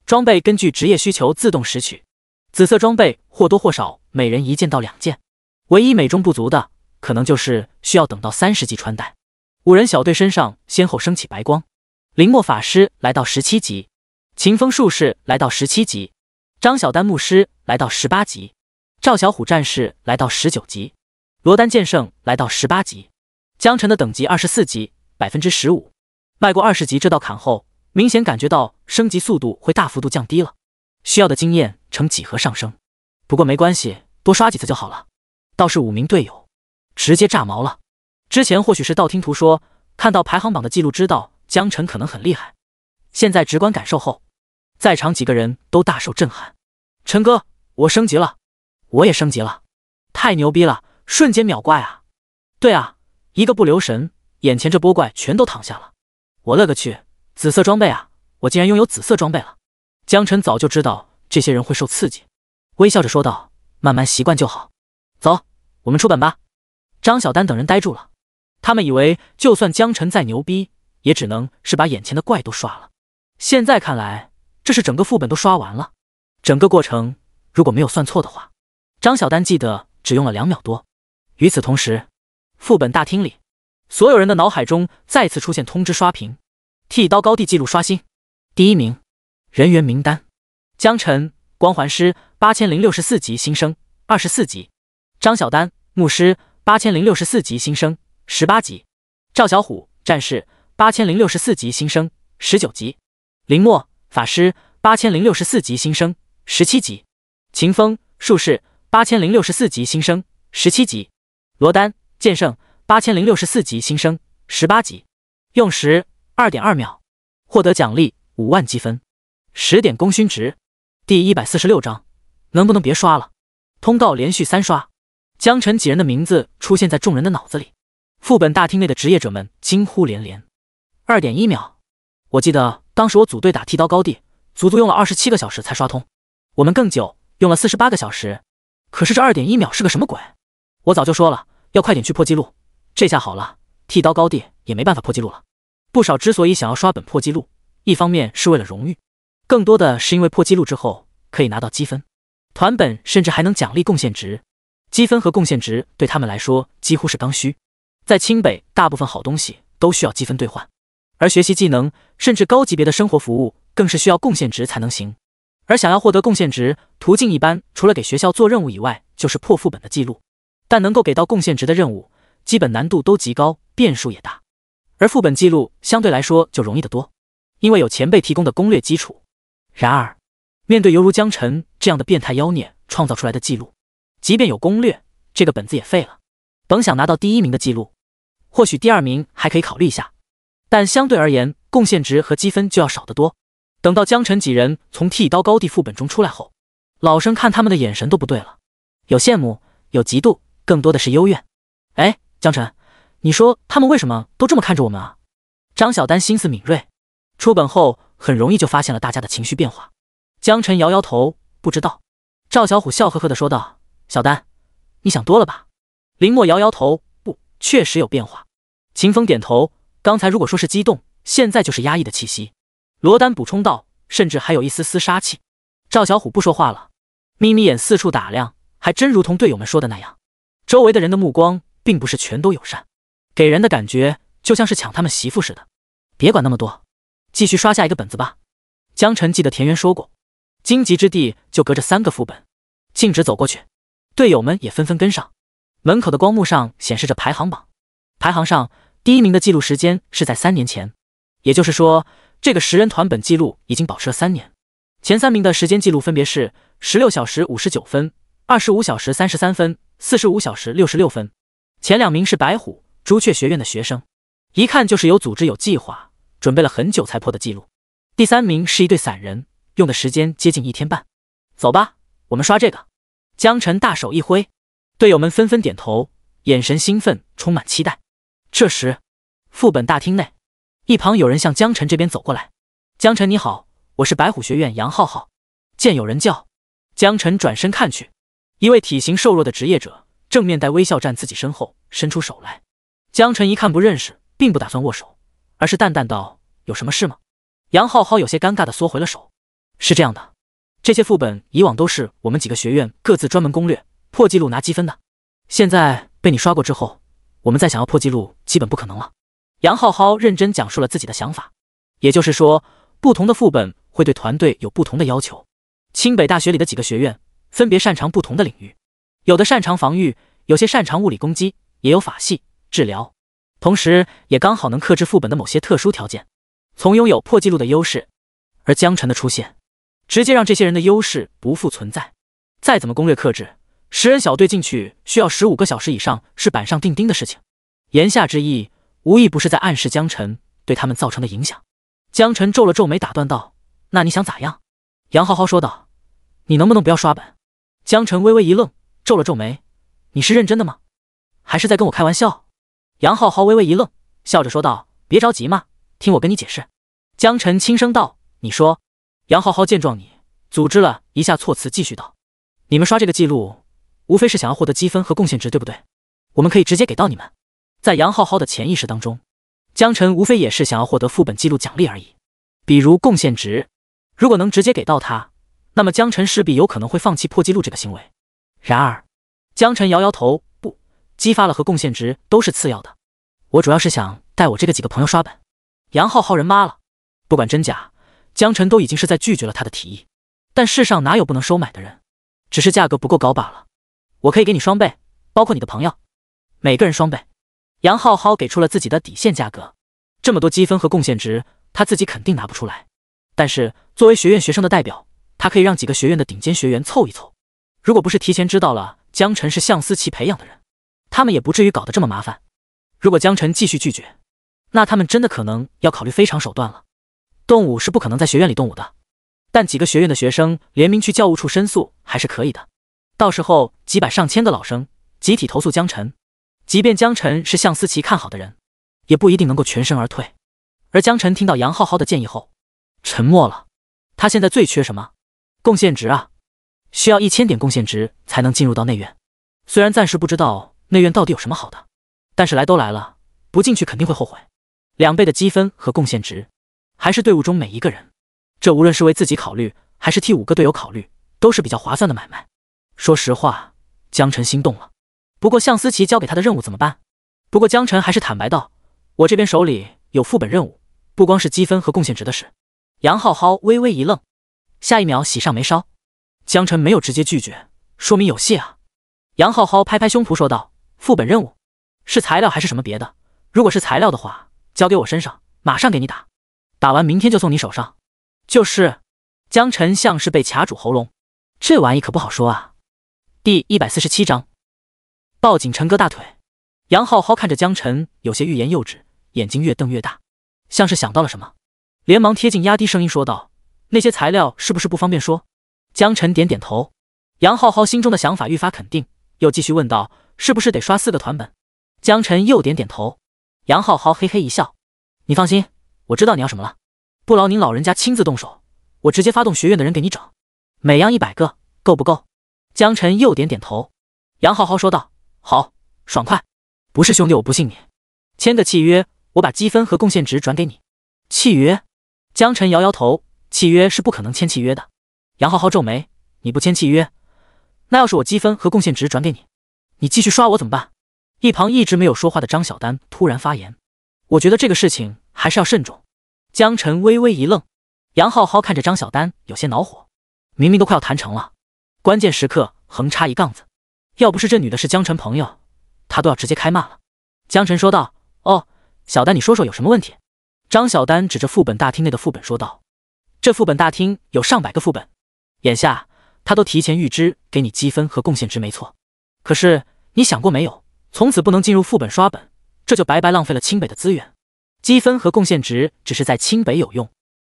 装备根据职业需求自动拾取。紫色装备或多或少每人1件到2件，唯一美中不足的可能就是需要等到30级穿戴。5人小队身上先后升起白光，林默法师来到17级，秦风术士来到17级，张小丹牧师来到18级，赵小虎战士来到19级，罗丹剑圣来到18级。江晨的等级24级 15%， 迈过20级这道坎后，明显感觉到升级速度会大幅度降低了，需要的经验呈几何上升。不过没关系，多刷几次就好了。倒是5名队友直接炸毛了。之前或许是道听途说，看到排行榜的记录知道江晨可能很厉害，现在直观感受后，在场几个人都大受震撼。陈哥，我升级了，我也升级了，太牛逼了，瞬间秒怪啊！对啊，一个不留神，眼前这波怪全都躺下了。我勒个去，紫色装备啊，我竟然拥有紫色装备了。江晨早就知道这些人会受刺激，微笑着说道，慢慢习惯就好。走，我们出本吧。张小丹等人呆住了，他们以为就算江晨再牛逼，也只能是把眼前的怪都刷了。现在看来，这是整个副本都刷完了。整个过程如果没有算错的话，张小丹记得只用了2秒多。与此同时，副本大厅里，所有人的脑海中再次出现通知刷屏，剃刀高地记录刷新。第1名，人员名单：江晨，光环师8064级新生24级；张小丹，牧师8064级新生18级；赵小虎，战士8064级新生19级；林默，法师8064级新生17级；秦风，术士8064级新生17级；罗丹，剑圣8064级新生18级。用时 2.2 秒，获得奖励5万积分，10点功勋值。第146章，能不能别刷了？通告连续3刷，江晨几人的名字出现在众人的脑子里。副本大厅内的职业者们惊呼连连。2.1秒，我记得当时我组队打剃刀高地，足足用了27个小时才刷通，我们更久，用了48个小时。可是这 2.1秒是个什么鬼？我早就说了，要快点去破纪录。这下好了，剃刀高地也没办法破纪录了。不少之所以想要刷本破纪录，一方面是为了荣誉，更多的是因为破纪录之后可以拿到积分，团本甚至还能奖励贡献值。积分和贡献值对他们来说几乎是刚需，在清北大部分好东西都需要积分兑换，而学习技能甚至高级别的生活服务更是需要贡献值才能行。而想要获得贡献值，途径一般除了给学校做任务以外，就是破副本的记录。但能够给到贡献值的任务，基本难度都极高，变数也大。而副本记录相对来说就容易得多，因为有前辈提供的攻略基础。然而，面对犹如江晨这样的变态妖孽创造出来的记录，即便有攻略，这个本子也废了。甭想拿到第1名的记录，或许第2名还可以考虑一下，但相对而言，贡献值和积分就要少得多。等到江晨几人从剃刀高地副本中出来后，老生看他们的眼神都不对了，有羡慕，有嫉妒，更多的是幽怨。哎，江晨，你说他们为什么都这么看着我们啊？张小丹心思敏锐，出本后很容易就发现了大家的情绪变化。江晨摇摇头，不知道。赵小虎笑呵呵地说道：“小丹，你想多了吧？”林默摇摇头，不，确实有变化。秦风点头，刚才如果说是激动，现在就是压抑的气息。罗丹补充道，甚至还有一丝丝杀气。赵小虎不说话了，眯眯眼四处打量，还真如同队友们说的那样，周围的人的目光并不是全都友善，给人的感觉就像是抢他们媳妇似的。别管那么多，继续刷下一个本子吧。江晨记得田园说过，荆棘之地就隔着3个副本，径直走过去，队友们也纷纷跟上。门口的光幕上显示着排行榜，排行上第1名的记录时间是在3年前，也就是说，这个10人团本记录已经保持了3年。前3名的时间记录分别是16小时59分、25小时33分、45小时66分。前2名是白虎、朱雀学院的学生，一看就是有组织有计划，准备了很久才破的记录。第3名是一队散人，用的时间接近1天半。走吧，我们刷这个。江晨大手一挥，队友们纷纷点头，眼神兴奋，充满期待。这时，副本大厅内，一旁有人向江晨这边走过来。江晨你好，我是白虎学院杨浩浩。见有人叫，江晨转身看去，一位体型瘦弱的职业者正面带微笑站自己身后，伸出手来。江晨一看不认识，并不打算握手，而是淡淡道：“有什么事吗？”杨浩浩有些尴尬地缩回了手。是这样的，这些副本以往都是我们几个学院各自专门攻略破纪录拿积分的，现在被你刷过之后，我们再想要破纪录基本不可能了。杨浩浩认真讲述了自己的想法，也就是说，不同的副本会对团队有不同的要求。清北大学里的几个学院分别擅长不同的领域，有的擅长防御，有些擅长物理攻击，也有法系、治疗，同时也刚好能克制副本的某些特殊条件，从拥有破纪录的优势。而江晨的出现，直接让这些人的优势不复存在。再怎么攻略克制，10人小队进去需要15个小时以上是板上钉钉的事情。言下之意，无疑不是在暗示江晨对他们造成的影响。江晨皱了皱眉，打断道：“那你想咋样？”杨浩浩说道：“你能不能不要刷本？”江晨微微一愣，皱了皱眉：“你是认真的吗？还是在跟我开玩笑？”杨浩浩微微一愣，笑着说道：“别着急嘛，听我跟你解释。”江晨轻声道：“你说。”杨浩浩见状组织了一下措辞，继续道：“你们刷这个记录，无非是想要获得积分和贡献值，对不对？我们可以直接给到你们。”在杨浩浩的潜意识当中，江晨无非也是想要获得副本记录奖励而已，比如贡献值。如果能直接给到他，那么江晨势必有可能会放弃破纪录这个行为。然而，江晨摇摇头，不，激发了和贡献值都是次要的。我主要是想带我这个几个朋友刷本。杨浩浩人妈了，不管真假，江晨都已经是在拒绝了他的提议。但世上哪有不能收买的人，只是价格不够高罢了。我可以给你双倍，包括你的朋友，每个人双倍。杨浩浩给出了自己的底线价格，这么多积分和贡献值，他自己肯定拿不出来。但是作为学院学生的代表，他可以让几个学院的顶尖学员凑一凑。如果不是提前知道了江晨是向思琪培养的人，他们也不至于搞得这么麻烦。如果江晨继续拒绝，那他们真的可能要考虑非常手段了。动武是不可能在学院里动武的，但几个学院的学生联名去教务处申诉还是可以的。到时候几百上千个老生集体投诉江晨，即便江晨是向思琪看好的人，也不一定能够全身而退。而江晨听到杨浩浩的建议后，沉默了。他现在最缺什么？贡献值啊，需要1000点贡献值才能进入到内院。虽然暂时不知道内院到底有什么好的，但是来都来了，不进去肯定会后悔。2倍的积分和贡献值，还是队伍中每一个人，这无论是为自己考虑，还是替5个队友考虑，都是比较划算的买卖。说实话，江晨心动了。不过向思琪交给他的任务怎么办？不过江晨还是坦白道：“我这边手里有副本任务，不光是积分和贡献值的事。”杨浩浩微微一愣，下一秒喜上眉梢。江晨没有直接拒绝，说明有戏啊。杨浩浩拍拍胸脯说道：“副本任务是材料还是什么别的？如果是材料的话，交给我身上，马上给你打，打完明天就送你手上。”就是。江晨像是被卡住喉咙，这玩意可不好说啊。第147章，抱紧陈哥大腿。杨浩浩看着江晨，有些欲言又止，眼睛越瞪越大，像是想到了什么，连忙贴近，压低声音说道：“那些材料是不是不方便说？”江晨点点头。杨浩浩心中的想法愈发肯定，又继续问道：“是不是得刷4个团本？”江晨又点点头。杨浩浩嘿嘿一笑：“你放心，我知道你要什么了，不劳您老人家亲自动手，我直接发动学院的人给你整，每样100个，够不够？”江晨又点点头。杨浩浩说道：“好，爽快。不是兄弟我不信你，签个契约，我把积分和贡献值转给你。”契约？江晨摇摇头，契约是不可能签契约的。杨浩浩皱眉：“你不签契约，那要是我积分和贡献值转给你，你继续刷我怎么办？”一旁一直没有说话的张小丹突然发言：“我觉得这个事情还是要慎重。”江晨微微一愣，杨浩浩看着张小丹有些恼火，明明都快要谈成了，关键时刻横插一杠子，要不是这女的是江晨朋友，他都要直接开骂了。江晨说道：“哦，小丹你说说有什么问题？”张小丹指着副本大厅内的副本说道：“这副本大厅有上百个副本，眼下他都提前预支给你积分和贡献值没错，可是你想过没有，从此不能进入副本刷本，这就白白浪费了清北的资源。积分和贡献值只是在清北有用，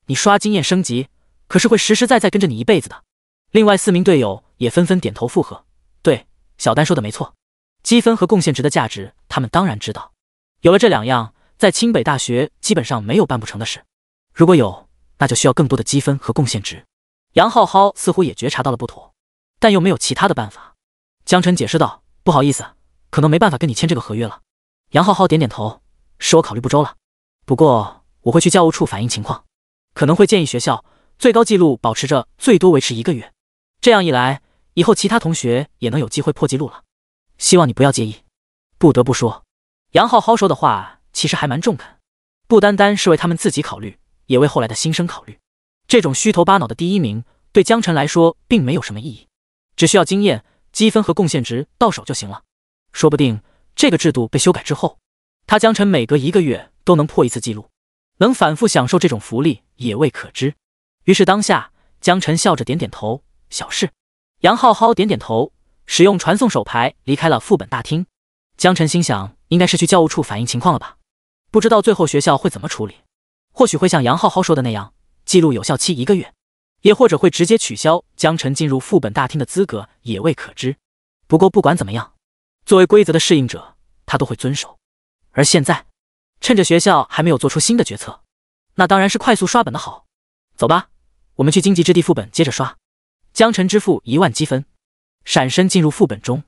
你刷经验升级可是会实实在在跟着你一辈子的。”另外4名队友也纷纷点头附和：“对，小丹说的没错，积分和贡献值的价值他们当然知道，有了这2样，在清北大学基本上没有办不成的事，如果有，那就需要更多的积分和贡献值。”杨浩浩似乎也觉察到了不妥，但又没有其他的办法。江晨解释道：“不好意思，可能没办法跟你签这个合约了。”杨浩浩点点头：“是我考虑不周了，不过我会去教务处反映情况，可能会建议学校最高纪录保持着最多维持1个月，这样一来，以后其他同学也能有机会破纪录了。希望你不要介意。”不得不说，杨浩浩说的话其实还蛮中肯，不单单是为他们自己考虑，也为后来的新生考虑。这种虚头巴脑的第1名对江晨来说并没有什么意义，只需要经验、积分和贡献值到手就行了。说不定这个制度被修改之后，他江晨每隔1个月都能破1次纪录，能反复享受这种福利也未可知。于是当下，江晨笑着点点头：“小事。”杨浩浩点点头，使用传送手牌离开了副本大厅。江晨心想，应该是去教务处反映情况了吧，不知道最后学校会怎么处理，或许会像杨浩浩说的那样，记录有效期1个月，也或者会直接取消江晨进入副本大厅的资格，也未可知。不过不管怎么样，作为规则的适应者，他都会遵守。而现在，趁着学校还没有做出新的决策，那当然是快速刷本的好。走吧，我们去荆棘之地副本接着刷。江晨支付1万积分，闪身进入副本中，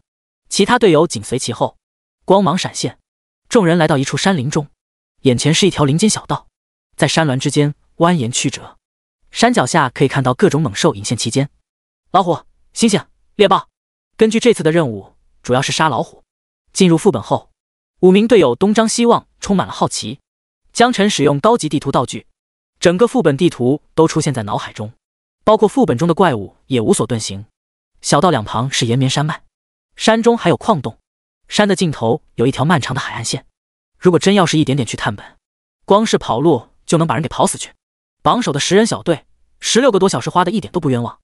其他队友紧随其后。光芒闪现，众人来到一处山林中，眼前是一条林间小道，在山峦之间蜿蜒曲折，山脚下可以看到各种猛兽隐现其间。老虎、猩猩、猎豹。根据这次的任务，主要是杀老虎。进入副本后，5名队友东张西望，充满了好奇。江晨使用高级地图道具，整个副本地图都出现在脑海中，包括副本中的怪物也无所遁形。小道2旁是延绵山脉，山中还有矿洞，山的尽头有一条漫长的海岸线。如果真要是一点点去探本，光是跑路就能把人给跑死去。榜首的10人小队，16个多小时花的一点都不冤枉。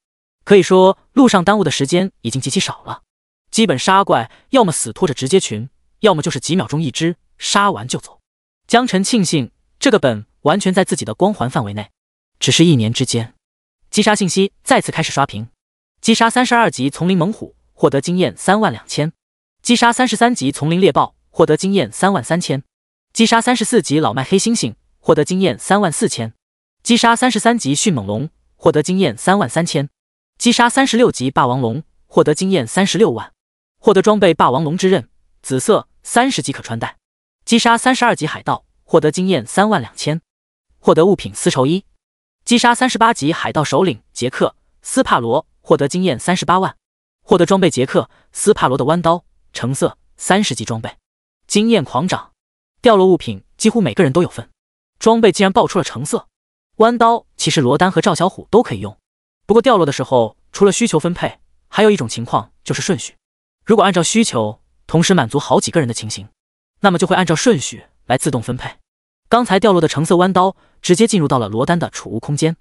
可以说路上耽误的时间已经极其少了，基本杀怪要么死拖着直接群，要么就是几秒钟一只，杀完就走。江晨庆幸这个本完全在自己的光环范围内，只是1年之间，击杀信息再次开始刷屏。击杀32级丛林猛虎，获得经验32000；击杀33级丛林猎豹，获得经验33000；击杀34级老迈黑猩猩，获得经验34000；击杀33级迅猛龙，获得经验33000；击杀36级霸王龙，获得经验36万；获得装备霸王龙之刃，紫色，30级可穿戴；击杀32级海盗，获得经验32000；获得物品丝绸衣；击杀38级海盗首领杰克斯帕罗，获得经验38万；获得装备杰克斯帕罗的弯刀，橙色，30级装备。经验狂涨，掉落物品几乎每个人都有份，装备竟然爆出了橙色弯刀，其实罗丹和赵小虎都可以用，不过掉落的时候除了需求分配，还有一种情况就是顺序。如果按照需求同时满足好几个人的情形，那么就会按照顺序来自动分配。刚才掉落的橙色弯刀直接进入到了罗丹的储物空间，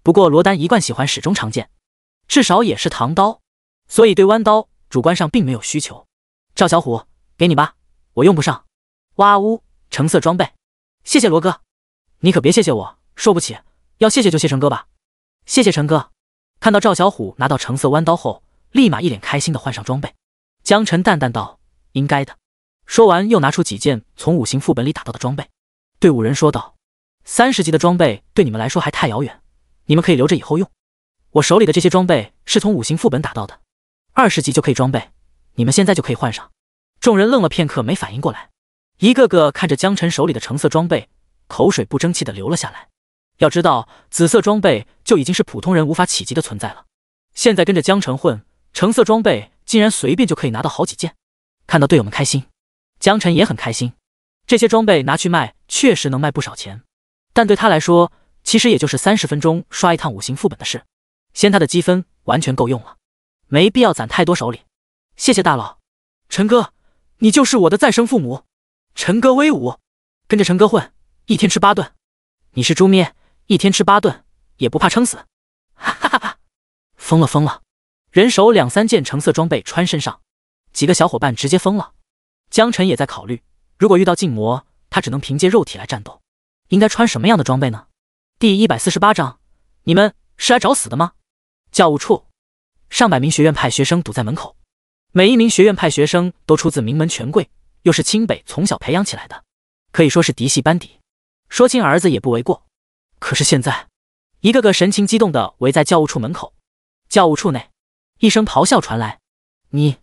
不过罗丹一贯喜欢始终长剑，至少也是唐刀，所以对弯刀主观上并没有需求。赵小虎，给你吧，我用不上。哇呜，橙色装备，谢谢罗哥。你可别谢谢我，受不起，要谢谢就谢陈哥吧。谢谢陈哥。看到赵小虎拿到橙色弯刀后，立马一脸开心的换上装备。江晨淡淡道：“应该的。”说完，又拿出几件从五行副本里打到的装备，对五人说道：“30级的装备对你们来说还太遥远，你们可以留着以后用。我手里的这些装备是从五行副本打到的，20级就可以装备，你们现在就可以换上。”众人愣了片刻，没反应过来，一个个看着江晨手里的橙色装备，口水不争气的流了下来。要知道，紫色装备就已经是普通人无法企及的存在了，现在跟着江晨混，橙色装备竟然随便就可以拿到好几件。看到队友们开心，江晨也很开心。这些装备拿去卖，确实能卖不少钱，但对他来说，其实也就是30分钟刷一趟五行副本的事。先他的积分完全够用了，没必要攒太多手里。谢谢大佬，陈哥，你就是我的再生父母。陈哥威武，跟着陈哥混，一天吃8顿。你是猪咩，一天吃8顿也不怕撑死？哈哈哈哈！疯了疯了！人手2、3件橙色装备穿身上，几个小伙伴直接疯了。江晨也在考虑，如果遇到禁魔，他只能凭借肉体来战斗，应该穿什么样的装备呢？第148章，你们是来找死的吗？教务处，上百名学院派学生堵在门口，每一名学院派学生都出自名门权贵，又是清北从小培养起来的，可以说是嫡系班底，说亲儿子也不为过。可是现在，一个个神情激动地围在教务处门口。教务处内，一声咆哮传来：“你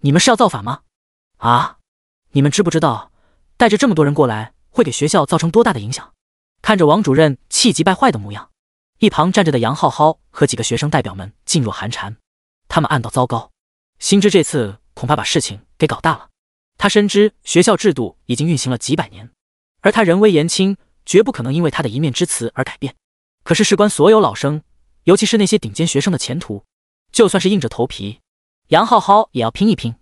们是要造反吗？啊！你们知不知道，带着这么多人过来，会给学校造成多大的影响？”看着王主任气急败坏的模样，一旁站着的杨浩浩和几个学生代表们噤若寒蝉，他们暗道糟糕，心知这次恐怕把事情给搞大了。他深知学校制度已经运行了几百年，而他人微言轻，绝不可能因为他的一面之词而改变。可是事关所有老生，尤其是那些顶尖学生的前途，就算是硬着头皮，杨浩浩也要拼一拼，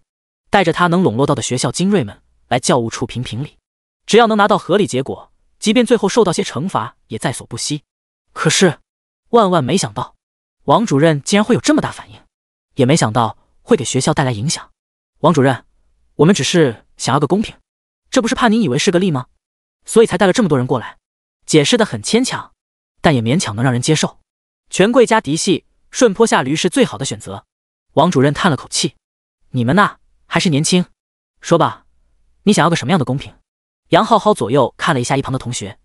带着他能笼络到的学校精锐们来教务处评评理，只要能拿到合理结果，即便最后受到些惩罚也在所不惜。可是万万没想到，王主任竟然会有这么大反应，也没想到会给学校带来影响。王主任，我们只是想要个公平，这不是怕您以为是个例吗？所以才带了这么多人过来。解释得很牵强，但也勉强能让人接受。权贵加嫡系，顺坡下驴是最好的选择。王主任叹了口气，你们呐，还是年轻，说吧，你想要个什么样的公平？杨浩浩左右看了一下一旁的同学，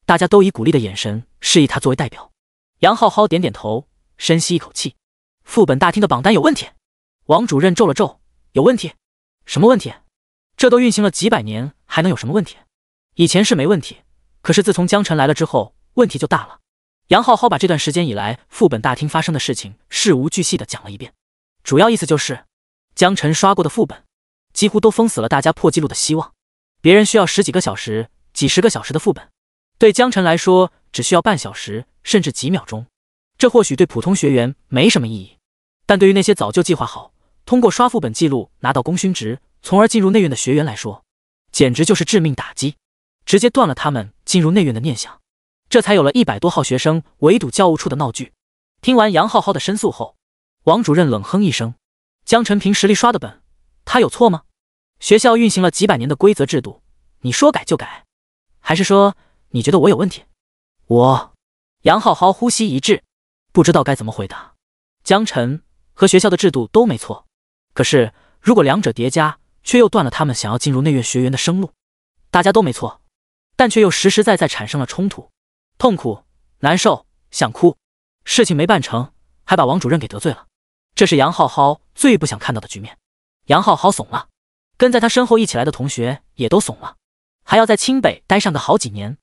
大家都以鼓励的眼神示意他作为代表。杨浩浩点点头，深吸一口气。副本大厅的榜单有问题。王主任皱了皱，有问题？什么问题？这都运行了几百年，还能有什么问题？以前是没问题，可是自从江晨来了之后，问题就大了。杨浩浩把这段时间以来副本大厅发生的事情事无巨细地讲了一遍，主要意思就是江晨刷过的副本几乎都封死了大家破纪录的希望。别人需要10几个小时、几10个小时的副本，对江晨来说只需要半小时甚至几秒钟。这或许对普通学员没什么意义，但对于那些早就计划好通过刷副本记录拿到功勋值从而进入内院的学员来说，简直就是致命打击，直接断了他们进入内院的念想。这才有了100多号学生围堵教务处的闹剧。听完杨浩浩的申诉后，王主任冷哼一声：江晨凭实力刷的本，他有错吗？学校运行了几百年的规则制度，你说改就改，还是说你觉得我有问题？杨浩浩呼吸一滞，不知道该怎么回答。江晨和学校的制度都没错，可是如果两者叠加，却又断了他们想要进入内院学员的生路。大家都没错，但却又实实在在产生了冲突，痛苦、难受、想哭，事情没办成，还把王主任给得罪了。这是杨浩浩最不想看到的局面。杨浩浩怂了，跟在他身后一起来的同学也都怂了，还要在清北待上个好几年，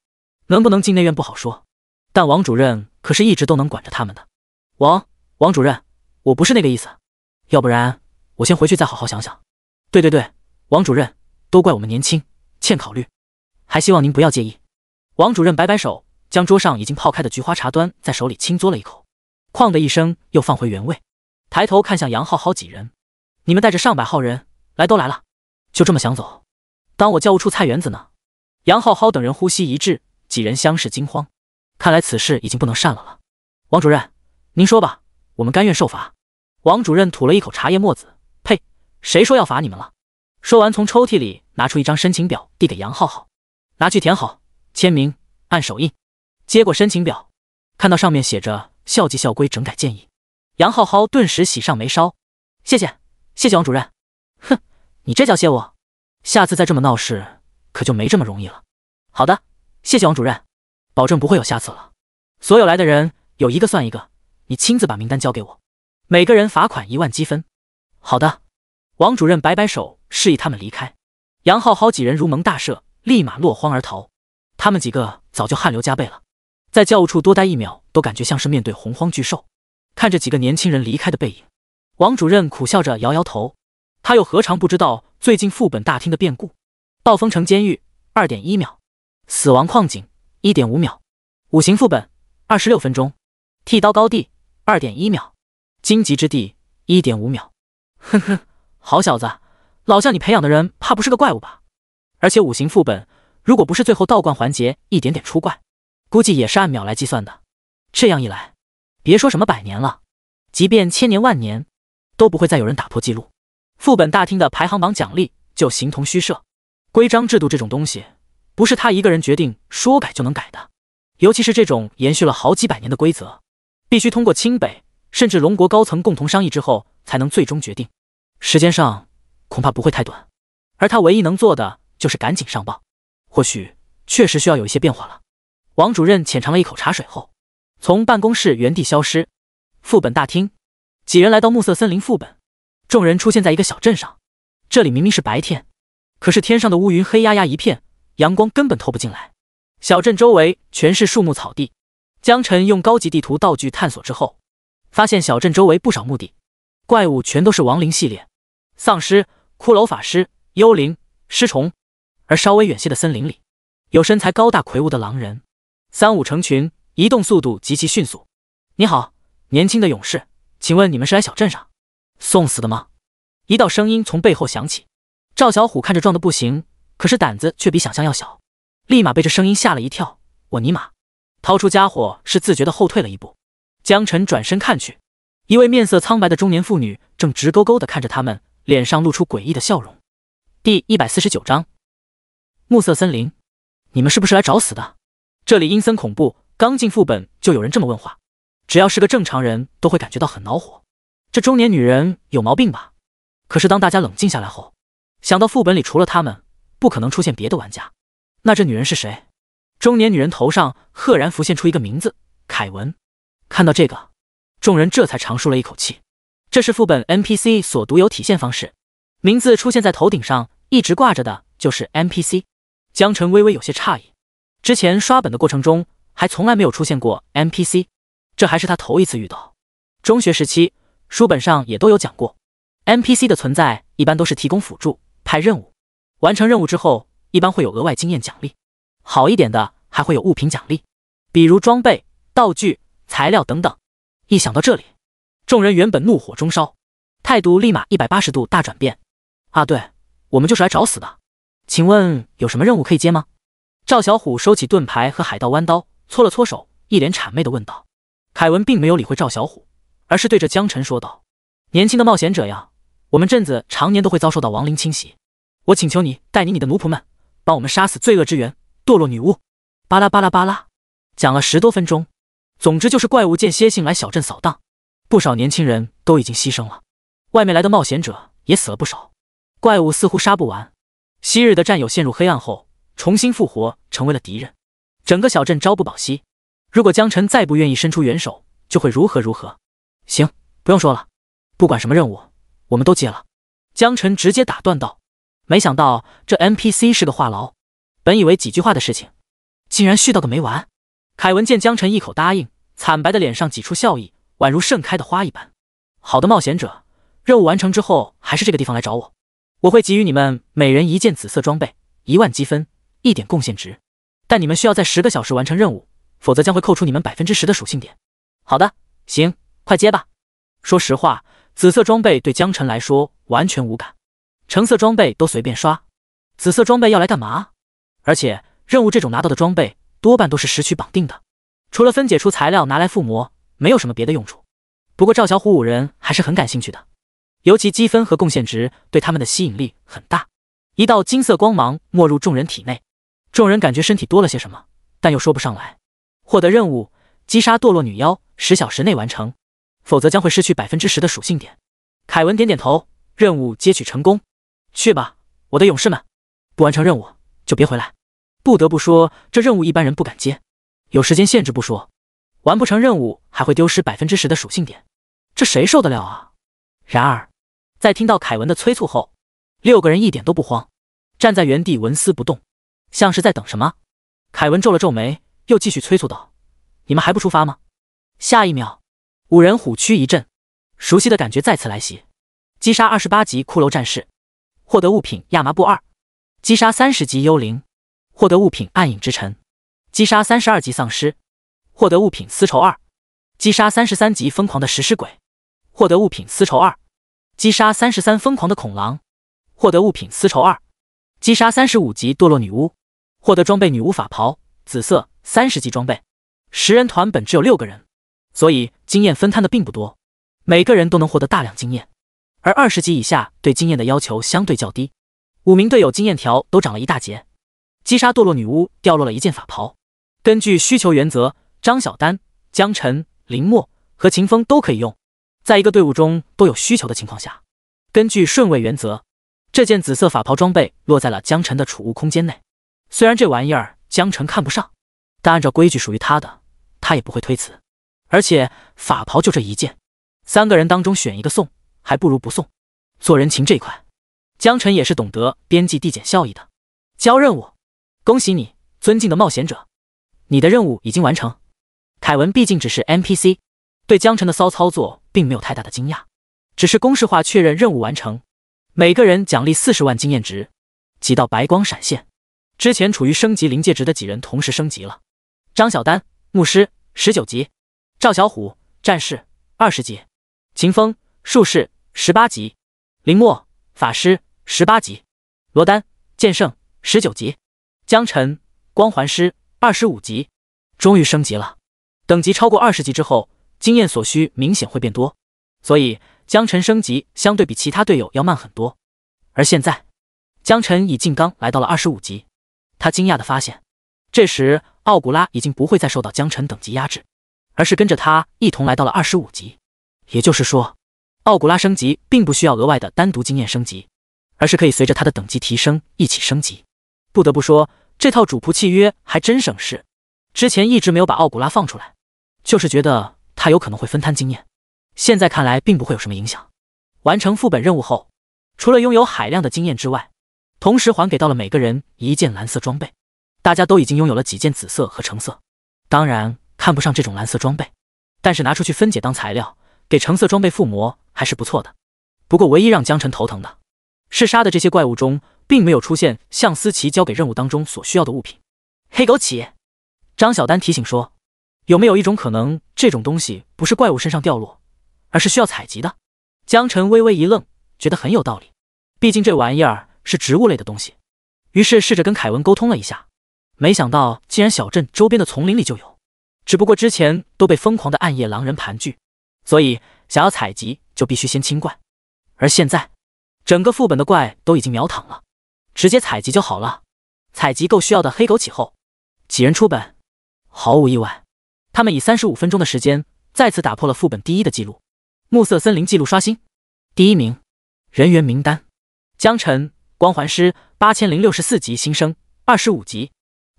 能不能进内院不好说，但王主任可是一直都能管着他们的。王主任，我不是那个意思，要不然我先回去再好好想想。对，王主任，都怪我们年轻，欠考虑，还希望您不要介意。王主任摆摆手，将桌上已经泡开的菊花茶端在手里轻嘬了一口，哐的一声又放回原位，抬头看向杨浩浩几人：你们带着上百号人来都来了，就这么想走，当我教务处菜园子呢？杨浩浩等人呼吸一滞，几人相视惊慌，看来此事已经不能善了。王主任，您说吧，我们甘愿受罚。王主任吐了一口茶叶沫子，呸，谁说要罚你们了？说完，从抽屉里拿出一张申请表，递给杨浩浩，拿去填好，签名，按手印。接过申请表，看到上面写着校纪校规整改建议，杨浩浩顿时喜上眉梢。谢谢，谢谢王主任。哼，你这叫谢我？下次再这么闹事，可就没这么容易了。好的，谢谢王主任，保证不会有下次了。所有来的人有一个算一个，你亲自把名单交给我，每个人罚款1万积分。好的。王主任摆摆手，示意他们离开。杨浩浩几人如蒙大赦，立马落荒而逃。他们几个早就汗流浃背了，在教务处多待1秒，都感觉像是面对洪荒巨兽。看着几个年轻人离开的背影，王主任苦笑着摇摇头。他又何尝不知道最近副本大厅的变故？暴风城监狱 2.1 秒，死亡矿井 1.5 秒，五行副本26分钟，剃刀高地 2.1 秒，荆棘之地 1.5 秒。哼哼，好小子，老向你培养的人怕不是个怪物吧？而且五行副本如果不是最后道观环节一点点出怪，估计也是按秒来计算的。这样一来，别说什么100年了，即便1000年万年，都不会再有人打破记录。副本大厅的排行榜奖励就形同虚设。规章制度这种东西，不是他一个人决定说改就能改的，尤其是这种延续了好几百年的规则，必须通过清北甚至龙国高层共同商议之后才能最终决定。时间上恐怕不会太短，而他唯一能做的就是赶紧上报。或许确实需要有一些变化了。王主任浅尝了一口茶水后，从办公室原地消失。副本大厅，几人来到暮色森林副本，众人出现在一个小镇上。这里明明是白天，可是天上的乌云黑压压一片，阳光根本透不进来。小镇周围全是树木草地。江晨用高级地图道具探索之后，发现小镇周围不少墓地，怪物全都是亡灵系列，丧尸、骷髅法师、幽灵、尸虫。而稍微远些的森林里，有身材高大魁梧的狼人，3、5成群，移动速度极其迅速。你好，年轻的勇士，请问你们是来小镇上送死的吗？一道声音从背后响起。赵小虎看着壮得不行，可是胆子却比想象要小，立马被这声音吓了一跳。我尼玛！掏出家伙是自觉地后退了一步。江晨转身看去，一位面色苍白的中年妇女正直勾勾地看着他们，脸上露出诡异的笑容。第149章暮色森林，你们是不是来找死的？这里阴森恐怖，刚进副本就有人这么问话，只要是个正常人都会感觉到很恼火。这中年女人有毛病吧？可是当大家冷静下来后，想到副本里除了他们，不可能出现别的玩家，那这女人是谁？中年女人头上赫然浮现出一个名字，凯文。看到这个，众人这才长舒了一口气。这是副本 NPC 所独有体现方式，名字出现在头顶上，一直挂着的就是 NPC。江晨微微有些诧异，之前刷本的过程中还从来没有出现过 NPC， 这还是他头一次遇到。中学时期书本上也都有讲过， NPC 的存在一般都是提供辅助、派任务，完成任务之后一般会有额外经验奖励，好一点的还会有物品奖励，比如装备、道具、材料等等。一想到这里，众人原本怒火中烧，态度立马180度大转变。啊对，我们就是来找死的，请问有什么任务可以接吗？赵小虎收起盾牌和海盗弯刀，搓了搓手，一脸谄媚地问道。凯文并没有理会赵小虎，而是对着江晨说道：年轻的冒险者呀，我们镇子常年都会遭受到亡灵侵袭，我请求你带你的奴仆们帮我们杀死罪恶之源堕落女巫。巴拉巴拉巴拉，讲了10多分钟，总之就是怪物间歇性来小镇扫荡，不少年轻人都已经牺牲了，外面来的冒险者也死了不少，怪物似乎杀不完。昔日的战友陷入黑暗后重新复活，成为了敌人，整个小镇朝不保夕。如果江晨再不愿意伸出援手，就会如何如何。行，不用说了，不管什么任务我们都接了。江晨直接打断道。没想到这 NPC 是个话痨，本以为几句话的事情，竟然絮叨个没完。凯文见江晨一口答应，惨白的脸上挤出笑意，宛如盛开的花一般。好的冒险者，任务完成之后还是这个地方来找我，我会给予你们每人1件紫色装备，1万积分，1点贡献值，但你们需要在10个小时完成任务，否则将会扣除你们10%的属性点。好的，行，快接吧。说实话，紫色装备对江晨来说完全无感，橙色装备都随便刷，紫色装备要来干嘛？而且任务这种拿到的装备多半都是时区绑定的，除了分解出材料拿来附魔，没有什么别的用处。不过赵小虎5人还是很感兴趣的，尤其积分和贡献值对他们的吸引力很大。一道金色光芒没入众人体内，众人感觉身体多了些什么，但又说不上来。获得任务：击杀堕落女妖，10小时内完成，否则将会失去10%的属性点。凯文点点头，任务接取成功。去吧，我的勇士们，不完成任务就别回来。不得不说，这任务一般人不敢接，有时间限制不说，完不成任务还会丢失10%的属性点，这谁受得了啊？然而，在听到凯文的催促后，6个人一点都不慌，站在原地纹丝不动，像是在等什么。凯文皱了皱眉，又继续催促道：“你们还不出发吗？”下一秒，5人虎躯一震，熟悉的感觉再次来袭。击杀28级骷髅战士，获得物品亚麻布2；击杀30级幽灵，获得物品暗影之尘；击杀32级丧尸，获得物品丝绸2；击杀33级疯狂的食尸鬼，获得物品丝绸2；击杀33疯狂的恐狼，获得物品丝绸2；击杀35级堕落女巫，获得装备女巫法袍紫色30级装备。10人团本只有6个人，所以经验分摊的并不多，每个人都能获得大量经验。而20级以下对经验的要求相对较低，5名队友经验条都涨了一大截。击杀堕落女巫掉落了一件法袍，根据需求原则，张小丹、江晨、林墨和秦风都可以用，在一个队伍中都有需求的情况下，根据顺位原则，这件紫色法袍装备落在了江晨的储物空间内。虽然这玩意儿江晨看不上，但按照规矩属于他的，他也不会推辞。而且法袍就这一件，3个人当中选一个送，还不如不送。做人情这一块，江晨也是懂得边际递减效益的。交任务，恭喜你，尊敬的冒险者，你的任务已经完成。凯文毕竟只是 NPC， 对江晨的骚操作并没有太大的惊讶，只是公式化确认任务完成。每个人奖励40万经验值。几道白光闪现，之前处于升级临界值的几人同时升级了。张小丹，牧师19级；赵小虎，战士20级；秦风，术士18级；林墨，法师18级；罗丹，剑圣19级；江晨，光环师25级。终于升级了，等级超过20级之后，经验所需明显会变多，所以江晨升级相对比其他队友要慢很多。而现在，江晨已进刚来到了25级，他惊讶地发现，这时奥古拉已经不会再受到江晨等级压制，而是跟着他一同来到了25级。也就是说，奥古拉升级并不需要额外的单独经验升级，而是可以随着他的等级提升一起升级。不得不说，这套主仆契约还真省事。之前一直没有把奥古拉放出来，就是觉得他有可能会分摊经验，现在看来并不会有什么影响。完成副本任务后，除了拥有海量的经验之外，同时还给到了每个人一件蓝色装备。大家都已经拥有了几件紫色和橙色，当然看不上这种蓝色装备，但是拿出去分解当材料，给橙色装备附魔还是不错的。不过唯一让江晨头疼的是，杀的这些怪物中并没有出现像思琪交给任务当中所需要的物品。黑枸杞，张小丹提醒说，有没有一种可能，这种东西不是怪物身上掉落，而是需要采集的？江晨微微一愣，觉得很有道理，毕竟这玩意儿是植物类的东西。于是试着跟凯文沟通了一下，没想到竟然小镇周边的丛林里就有，只不过之前都被疯狂的暗夜狼人盘踞，所以想要采集就必须先清怪。而现在整个副本的怪都已经秒躺了，直接采集就好了。采集够需要的黑枸杞后，几人出本。毫无意外，他们以35分钟的时间再次打破了副本第1的记录。暮色森林记录刷新，第1名，人员名单：江晨，光环师8064级新生25级；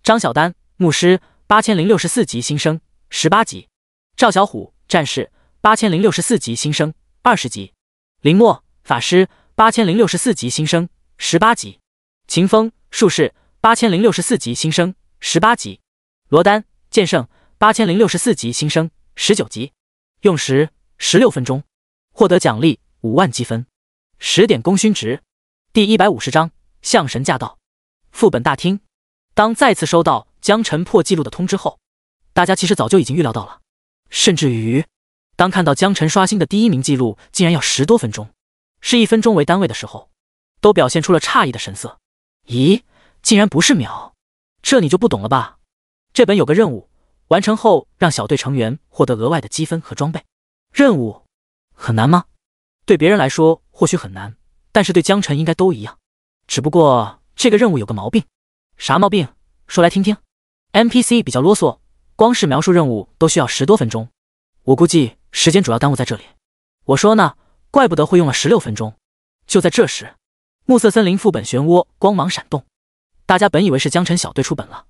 张小丹，牧师8064级新生18级；赵小虎，战士8064级新生20级；林墨，法师8064级新生18级；秦风，术士8064级新生18级；罗丹，剑圣8064级新生19级。用时16分钟，获得奖励5万积分，10点功勋值。第150章象神驾到。副本大厅，当再次收到江晨破纪录的通知后，大家其实早就已经预料到了，甚至于当看到江晨刷新的第1名记录竟然要10多分钟，是1分钟为单位的时候，都表现出了诧异的神色。咦，竟然不是秒，这你就不懂了吧？这本有个任务，完成后让小队成员获得额外的积分和装备。任务很难吗？对别人来说或许很难，但是对江辰应该都一样。只不过这个任务有个毛病。啥毛病？说来听听。NPC 比较啰嗦，光是描述任务都需要10多分钟，我估计时间主要耽误在这里。我说呢，怪不得会用了16分钟。就在这时，暮色森林副本漩涡光芒闪动，大家本以为是江辰小队出本了，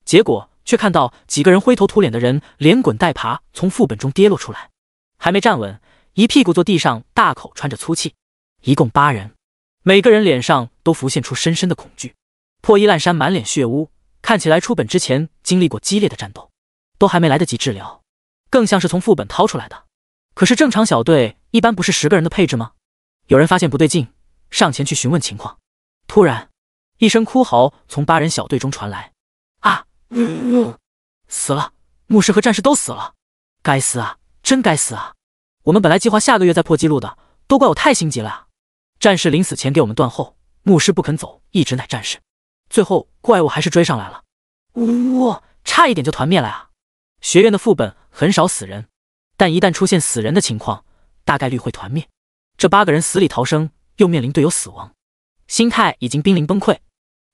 结果却看到几个人灰头土脸的人连滚带爬从副本中跌落出来，还没站稳，一屁股坐地上，大口喘着粗气。一共8人，每个人脸上都浮现出深深的恐惧。破衣烂衫，满脸血污，看起来出本之前经历过激烈的战斗，都还没来得及治疗，更像是从副本掏出来的。可是正常小队一般不是10个人的配置吗？有人发现不对劲，上前去询问情况。突然，一声哭嚎从8人小队中传来：“啊！死了！牧师和战士都死了！该死啊！真该死啊！我们本来计划下个月再破纪录的，都怪我太心急了啊！战士临死前给我们断后，牧师不肯走，一直奶战士，最后怪物还是追上来了。差一点就团灭了啊！学院的副本很少死人，但一旦出现死人的情况，大概率会团灭。这8个人死里逃生，又面临队友死亡，心态已经濒临崩溃。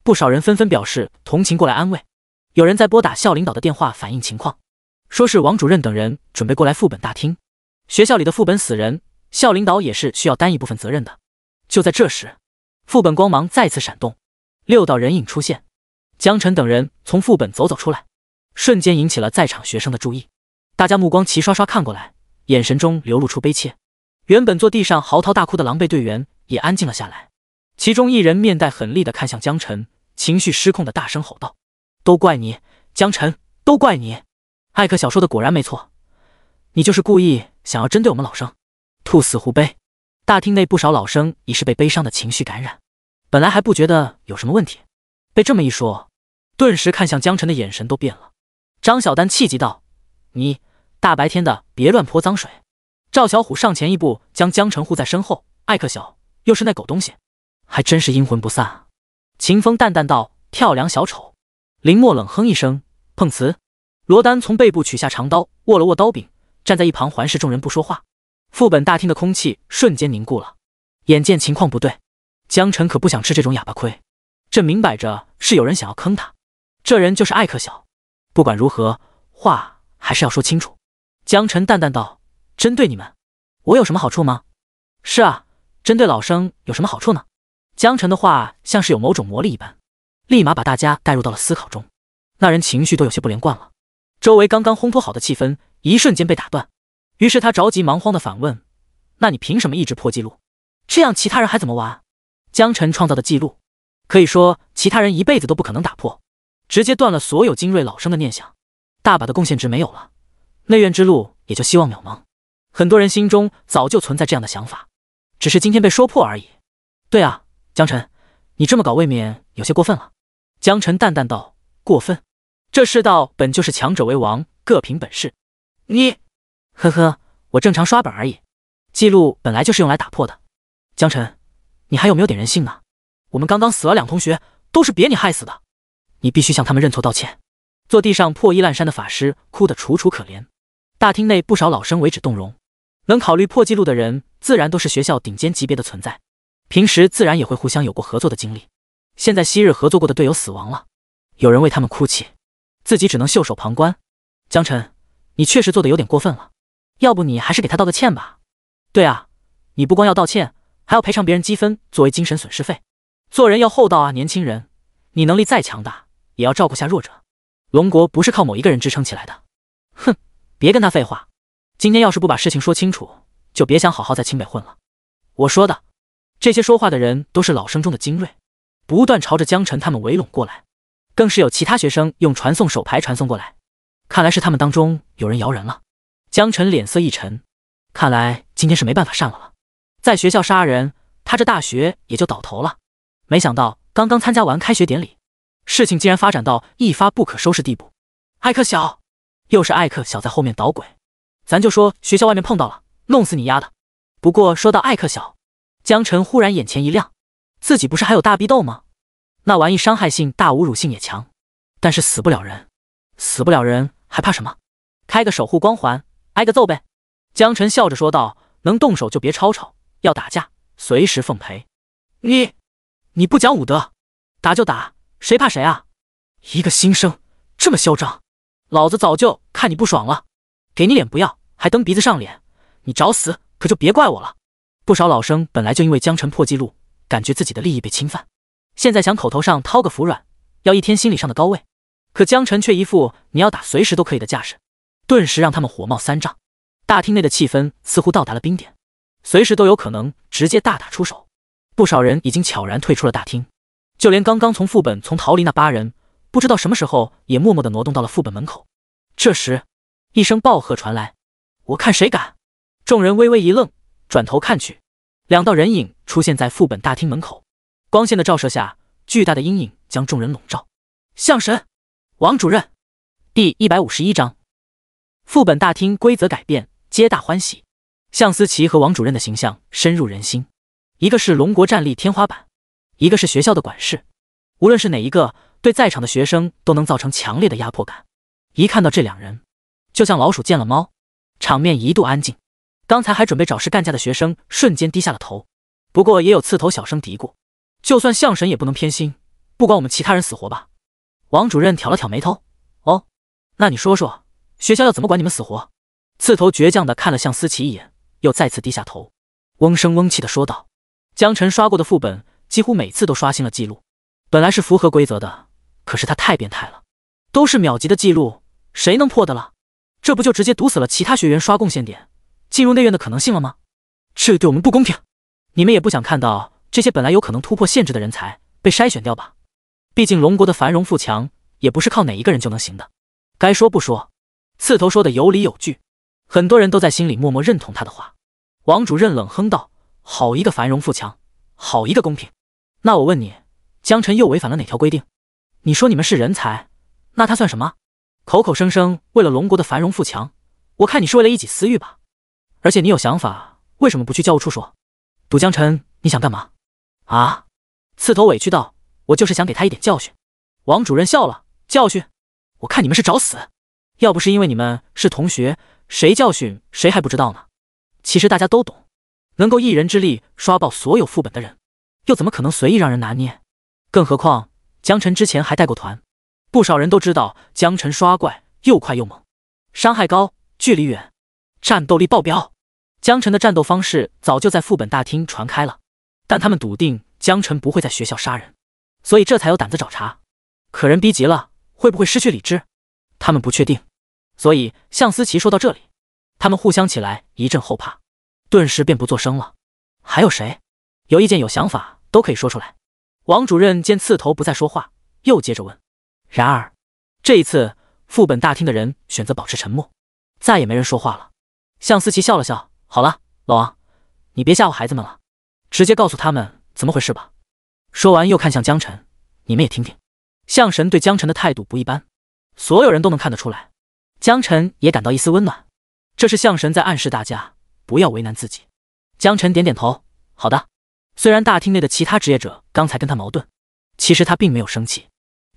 不少人纷纷表示同情过来安慰，有人在拨打校领导的电话反映情况，说是王主任等人准备过来副本大厅。学校里的副本死人，校领导也是需要担一部分责任的。就在这时，副本光芒再次闪动，6道人影出现，江辰等人从副本走出来，瞬间引起了在场学生的注意。大家目光齐刷刷看过来，眼神中流露出悲切。原本坐地上嚎啕大哭的狼狈队员也安静了下来，其中一人面带狠厉地看向江辰，情绪失控地大声吼道：“都怪你，江辰，都怪你！艾克小说的果然没错，你就是故意想要针对我们老生。”兔死狐悲，大厅内不少老生已是被悲伤的情绪感染，本来还不觉得有什么问题，被这么一说，顿时看向江辰的眼神都变了。张小丹气急道：“你大白天的别乱泼脏水！”赵小虎上前一步将江辰护在身后：“艾克小，又是那狗东西，还真是阴魂不散啊！”秦风淡淡道：“跳梁小丑。”林默冷哼一声：“碰瓷。”罗丹从背部取下长刀，握了握刀柄，站在一旁环视众人不说话。副本大厅的空气瞬间凝固了，眼见情况不对，江辰可不想吃这种哑巴亏，这明摆着是有人想要坑他。这人就是艾克小，不管如何，话还是要说清楚。江辰淡淡道：“针对你们，我有什么好处吗？”“是啊，针对老生有什么好处呢？”江辰的话像是有某种魔力一般，立马把大家带入到了思考中。那人情绪都有些不连贯了，周围刚刚烘托好的气氛一瞬间被打断，于是他着急忙慌地反问：“那你凭什么一直破纪录？这样其他人还怎么玩？”江辰创造的纪录，可以说其他人一辈子都不可能打破，直接断了所有精锐老生的念想，大把的贡献值没有了，内院之路也就希望渺茫。很多人心中早就存在这样的想法，只是今天被说破而已。对啊，江辰，你这么搞未免有些过分了。江辰淡淡道：“过分？这世道本就是强者为王，各凭本事。你……呵呵，我正常刷本而已，记录本来就是用来打破的。江辰，你还有没有点人性呢？我们刚刚死了2同学，都是别你害死的，你必须向他们认错道歉。”坐地上破衣烂衫的法师哭得楚楚可怜。大厅内不少老生为止动容，能考虑破纪录的人自然都是学校顶尖级别的存在，平时自然也会互相有过合作的经历。现在昔日合作过的队友死亡了，有人为他们哭泣，自己只能袖手旁观。江辰，你确实做得有点过分了，要不你还是给他道个歉吧。对啊，你不光要道歉，还要赔偿别人积分作为精神损失费。做人要厚道啊，年轻人，你能力再强大，也要照顾下弱者。龙国不是靠某一个人支撑起来的。哼，别跟他废话，今天要是不把事情说清楚，就别想好好在清北混了。我说的，这些说话的人都是老生中的精锐，不断朝着江辰他们围拢过来，更是有其他学生用传送手牌传送过来，看来是他们当中有人摇人了。江辰脸色一沉，看来今天是没办法上了。在学校杀人，他这大学也就倒头了。没想到刚刚参加完开学典礼，事情竟然发展到一发不可收拾地步。艾克小，又是艾克小在后面捣鬼，咱就说学校外面碰到了，弄死你丫的。不过说到艾克小，江辰忽然眼前一亮，自己不是还有大逼斗吗？那玩意伤害性大，侮辱性也强，但是死不了人，死不了人还怕什么？开个守护光环，挨个揍呗。江辰笑着说道：“能动手就别吵吵，要打架随时奉陪。你不讲武德，打就打，谁怕谁啊？一个新生这么嚣张，老子早就看你不爽了，给你脸不要，还蹬鼻子上脸，你找死可就别怪我了。不少老生本来就因为江辰破纪录，感觉自己的利益被侵犯，现在想口头上掏个服软，要一天心理上的高位，可江辰却一副你要打随时都可以的架势，顿时让他们火冒三丈。大厅内的气氛似乎到达了冰点，随时都有可能直接大打出手。不少人已经悄然退出了大厅，就连刚刚从副本逃离那8人，不知道什么时候也默默地挪动到了副本门口。这时，一声暴喝传来：“我看谁敢！”众人微微一愣，转头看去，2道人影出现在副本大厅门口。光线的照射下，巨大的阴影将众人笼罩。相神，王主任。第151章，副本大厅规则改变，皆大欢喜。向思琪和王主任的形象深入人心，一个是龙国战力天花板，一个是学校的管事，无论是哪一个，对在场的学生都能造成强烈的压迫感。一看到这2人，就像老鼠见了猫，场面一度安静。刚才还准备找事干架的学生瞬间低下了头，不过也有刺头小声嘀咕：就算相神也不能偏心，不管我们其他人死活吧。王主任挑了挑眉头：哦，那你说说，学校要怎么管你们死活？刺头倔强地看了向思琪一眼，又再次低下头，嗡声嗡气地说道：江辰刷过的副本几乎每次都刷新了记录，本来是符合规则的，可是他太变态了，都是秒级的记录，谁能破的了？这不就直接堵死了其他学员刷贡献点进入内院的可能性了吗？这对我们不公平！你们也不想看到这些本来有可能突破限制的人才被筛选掉吧？毕竟龙国的繁荣富强也不是靠哪一个人就能行的。该说不说，刺头说的有理有据，很多人都在心里默默认同他的话。王主任冷哼道：好一个繁荣富强，好一个公平。那我问你，江辰又违反了哪条规定？你说你们是人才，那他算什么？口口声声为了龙国的繁荣富强，我看你是为了一己私欲吧。而且你有想法，为什么不去教务处说？赌江辰，你想干嘛？啊！刺头委屈道：我就是想给他一点教训。王主任笑了：教训？我看你们是找死！要不是因为你们是同学，谁教训谁还不知道呢。其实大家都懂，能够一人之力刷爆所有副本的人，又怎么可能随意让人拿捏？更何况江辰之前还带过团，不少人都知道江辰刷怪又快又猛，伤害高，距离远，战斗力爆表。江辰的战斗方式早就在副本大厅传开了，但他们笃定江辰不会在学校杀人，所以这才有胆子找茬。可人逼急了，会不会失去理智？他们不确定。所以向思琪说到这里，他们互相起来一阵后怕，顿时便不作声了。还有谁有意见有想法都可以说出来。王主任见刺头不再说话，又接着问。然而这一次副本大厅的人选择保持沉默，再也没人说话了。向思琪笑了笑：好了，老王，你别吓唬孩子们了，直接告诉他们怎么回事吧。说完又看向江辰：你们也听听。向神对江辰的态度不一般，所有人都能看得出来。江辰也感到一丝温暖，这是向神在暗示大家不要为难自己。江辰点点头：好的。虽然大厅内的其他职业者刚才跟他矛盾，其实他并没有生气，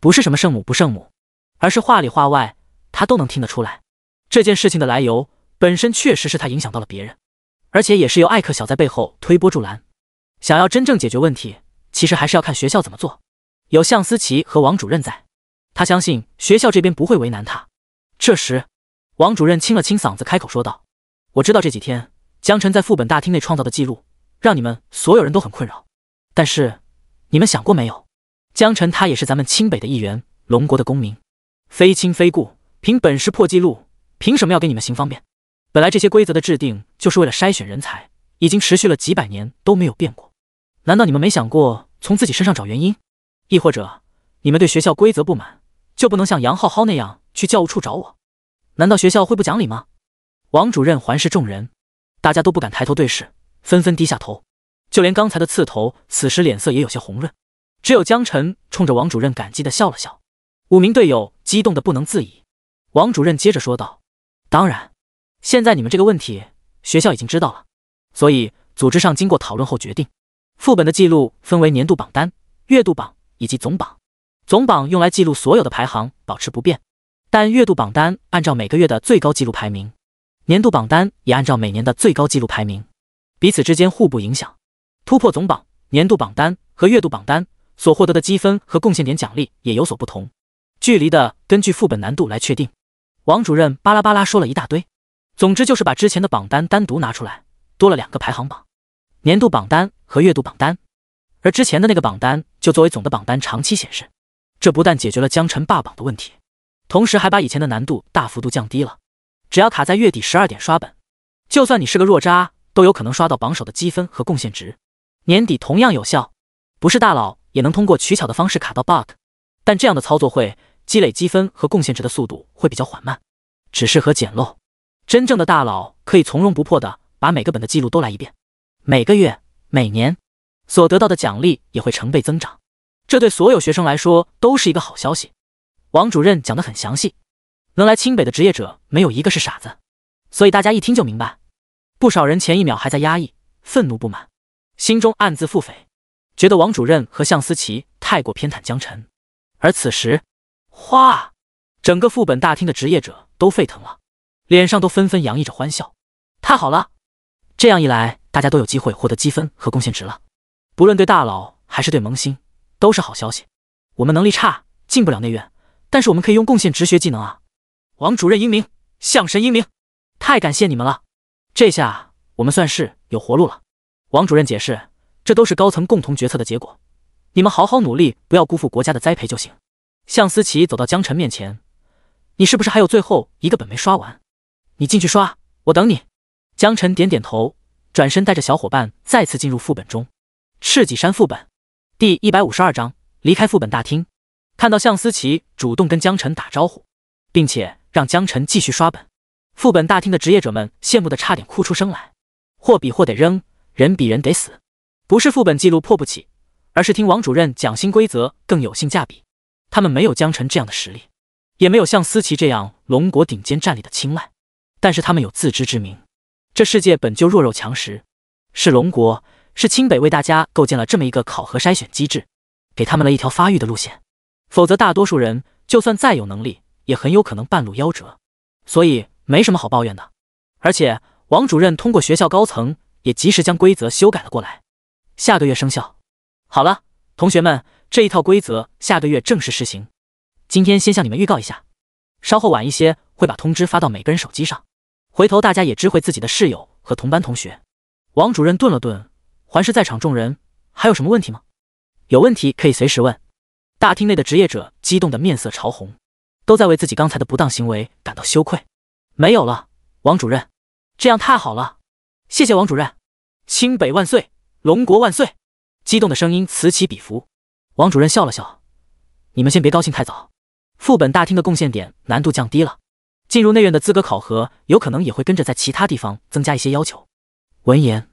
不是什么圣母不圣母，而是话里话外他都能听得出来，这件事情的来由本身确实是他影响到了别人，而且也是由艾克小在背后推波助澜。想要真正解决问题，其实还是要看学校怎么做。有向思琪和王主任在，他相信学校这边不会为难他。这时王主任清了清嗓子开口说道：我知道这几天江辰在副本大厅内创造的记录让你们所有人都很困扰，但是你们想过没有，江辰他也是咱们清北的一员，龙国的公民，非亲非故，凭本事破纪录，凭什么要给你们行方便？本来这些规则的制定就是为了筛选人才，已经持续了几百年都没有变过，难道你们没想过从自己身上找原因？亦或者你们对学校规则不满，就不能像杨浩浩那样去教务处找我？难道学校会不讲理吗？王主任环视众人，大家都不敢抬头对视，纷纷低下头，就连刚才的刺头此时脸色也有些红润，只有江辰冲着王主任感激地笑了笑。5名队友激动得不能自已。王主任接着说道：当然，现在你们这个问题学校已经知道了，所以组织上经过讨论后决定，副本的记录分为年度榜单、月度榜以及总榜。总榜用来记录所有的排行保持不变，但月度榜单按照每个月的最高纪录排名，年度榜单也按照每年的最高纪录排名，彼此之间互不影响。突破总榜、年度榜单和月度榜单所获得的积分和贡献点奖励也有所不同，距离的根据副本难度来确定。王主任巴拉巴拉说了一大堆，总之就是把之前的榜单单独拿出来，多了2个排行榜，年度榜单和月度榜单，而之前的那个榜单就作为总的榜单长期显示。这不但解决了江辰霸榜的问题，同时还把以前的难度大幅度降低了。只要卡在月底12点刷本，就算你是个弱渣，都有可能刷到榜首的积分和贡献值。年底同样有效，不是大佬也能通过取巧的方式卡到 bug， 但这样的操作会积累积分和贡献值的速度会比较缓慢，只适合捡漏。真正的大佬可以从容不迫的把每个本的记录都来一遍，每个月、每年所得到的奖励也会成倍增长，这对所有学生来说都是一个好消息。王主任讲得很详细，能来清北的职业者没有一个是傻子，所以大家一听就明白。不少人前一秒还在压抑、愤怒不满，心中暗自腹诽，觉得王主任和向思琪太过偏袒江辰。而此时，哗，整个副本大厅的职业者都沸腾了，脸上都纷纷洋溢着欢笑。太好了，这样一来，大家都有机会获得积分和贡献值了。不论对大佬还是对萌新，都是好消息。我们能力差，进不了内院，但是我们可以用贡献值学技能啊！王主任英明，向神英明，太感谢你们了！这下我们算是有活路了。王主任解释，这都是高层共同决策的结果，你们好好努力，不要辜负国家的栽培就行。向思琪走到江辰面前，你是不是还有最后一个本没刷完？你进去刷，我等你。江辰点点头，转身带着小伙伴再次进入副本中。赤脊山副本第152章，离开副本大厅。看到向思琪主动跟江辰打招呼，并且让江辰继续刷本，副本大厅的职业者们羡慕的差点哭出声来。货比货得扔，人比人得死，不是副本记录破不起，而是听王主任讲新规则更有性价比。他们没有江辰这样的实力，也没有像思琪这样龙国顶尖战力的青睐，但是他们有自知之明。这世界本就弱肉强食，是龙国，是清北为大家构建了这么一个考核筛选机制，给他们了一条发育的路线，否则大多数人就算再有能力，也很有可能半路夭折，所以没什么好抱怨的。而且王主任通过学校高层也及时将规则修改了过来，下个月生效。好了，同学们，这一套规则下个月正式实行。今天先向你们预告一下，稍后晚一些会把通知发到每个人手机上，回头大家也知会自己的室友和同班同学。王主任顿了顿，环视在场众人，还有什么问题吗？有问题可以随时问。大厅内的职业者激动的面色潮红，都在为自己刚才的不当行为感到羞愧。没有了，王主任，这样太好了，谢谢王主任。清北万岁，龙国万岁！激动的声音此起彼伏。王主任笑了笑，你们先别高兴太早，副本大厅的贡献点难度降低了，进入内院的资格考核有可能也会跟着在其他地方增加一些要求。闻言，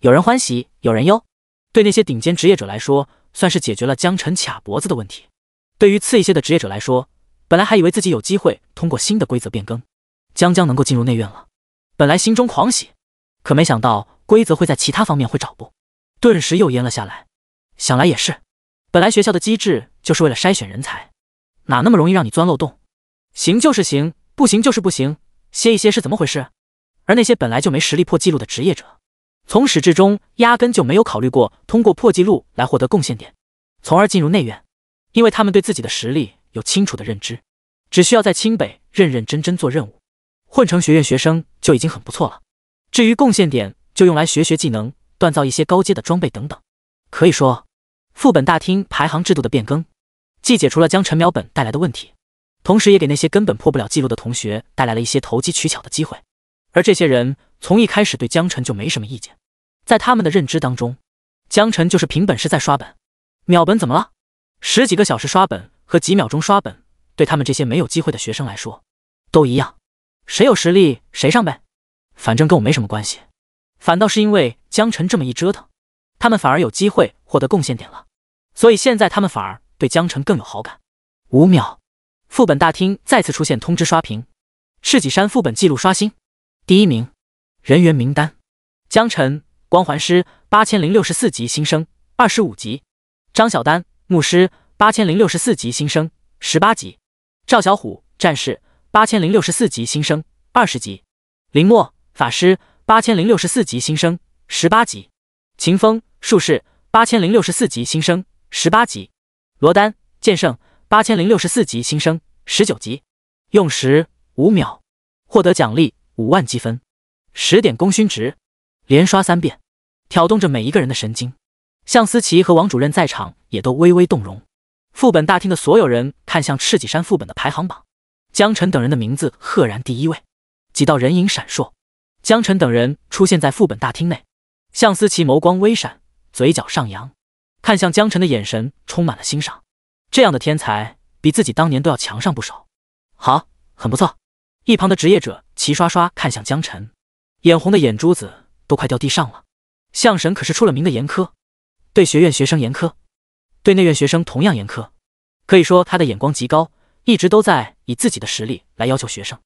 有人欢喜有人忧。对那些顶尖职业者来说，算是解决了江辰卡脖子的问题。对于次一些的职业者来说，本来还以为自己有机会通过新的规则变更，将能够进入内院了，本来心中狂喜，可没想到规则会在其他方面会找补，顿时又淹了下来。想来也是，本来学校的机制就是为了筛选人才，哪那么容易让你钻漏洞？行就是行，不行就是不行，歇一歇是怎么回事？而那些本来就没实力破纪录的职业者，从始至终压根就没有考虑过通过破纪录来获得贡献点，从而进入内院，因为他们对自己的实力有清楚的认知，只需要在清北认认真真做任务，混成学院学生就已经很不错了。至于贡献点，就用来学技能，锻造一些高阶的装备等等。可以说，副本大厅排行制度的变更，既解除了江辰秒本带来的问题，同时也给那些根本破不了记录的同学带来了一些投机取巧的机会。而这些人从一开始对江辰就没什么意见，在他们的认知当中，江辰就是凭本事在刷本，秒本怎么了？10几个小时刷本和几秒钟刷本，对他们这些没有机会的学生来说都一样，谁有实力谁上呗，反正跟我没什么关系。反倒是因为江辰这么一折腾，他们反而有机会获得贡献点了，所以现在他们反而对江辰更有好感。5秒，副本大厅再次出现通知刷屏，赤脊山副本记录刷新。第1名，人员名单：江辰，光环师8064级新生，25级；张小丹，牧师8064级新生，18级；赵小虎，战士8064级新生，20级；林墨，法师8064级新生，18级；秦风术士8064级新生18级，罗丹剑圣8064级新生19级，用时5秒，获得奖励5万积分，10点功勋值，连刷3遍，挑动着每一个人的神经。向思琪和王主任在场也都微微动容。副本大厅的所有人看向赤脊山副本的排行榜，江晨等人的名字赫然第1位，几道人影闪烁，江晨等人出现在副本大厅内。向思琪眸光微闪，嘴角上扬，看向江晨的眼神充满了欣赏。这样的天才比自己当年都要强上不少。好，很不错。一旁的职业者齐刷刷看向江晨，眼红的眼珠子都快掉地上了。向神可是出了名的严苛，对学院学生严苛，对内院学生同样严苛，可以说他的眼光极高，一直都在以自己的实力来要求学生。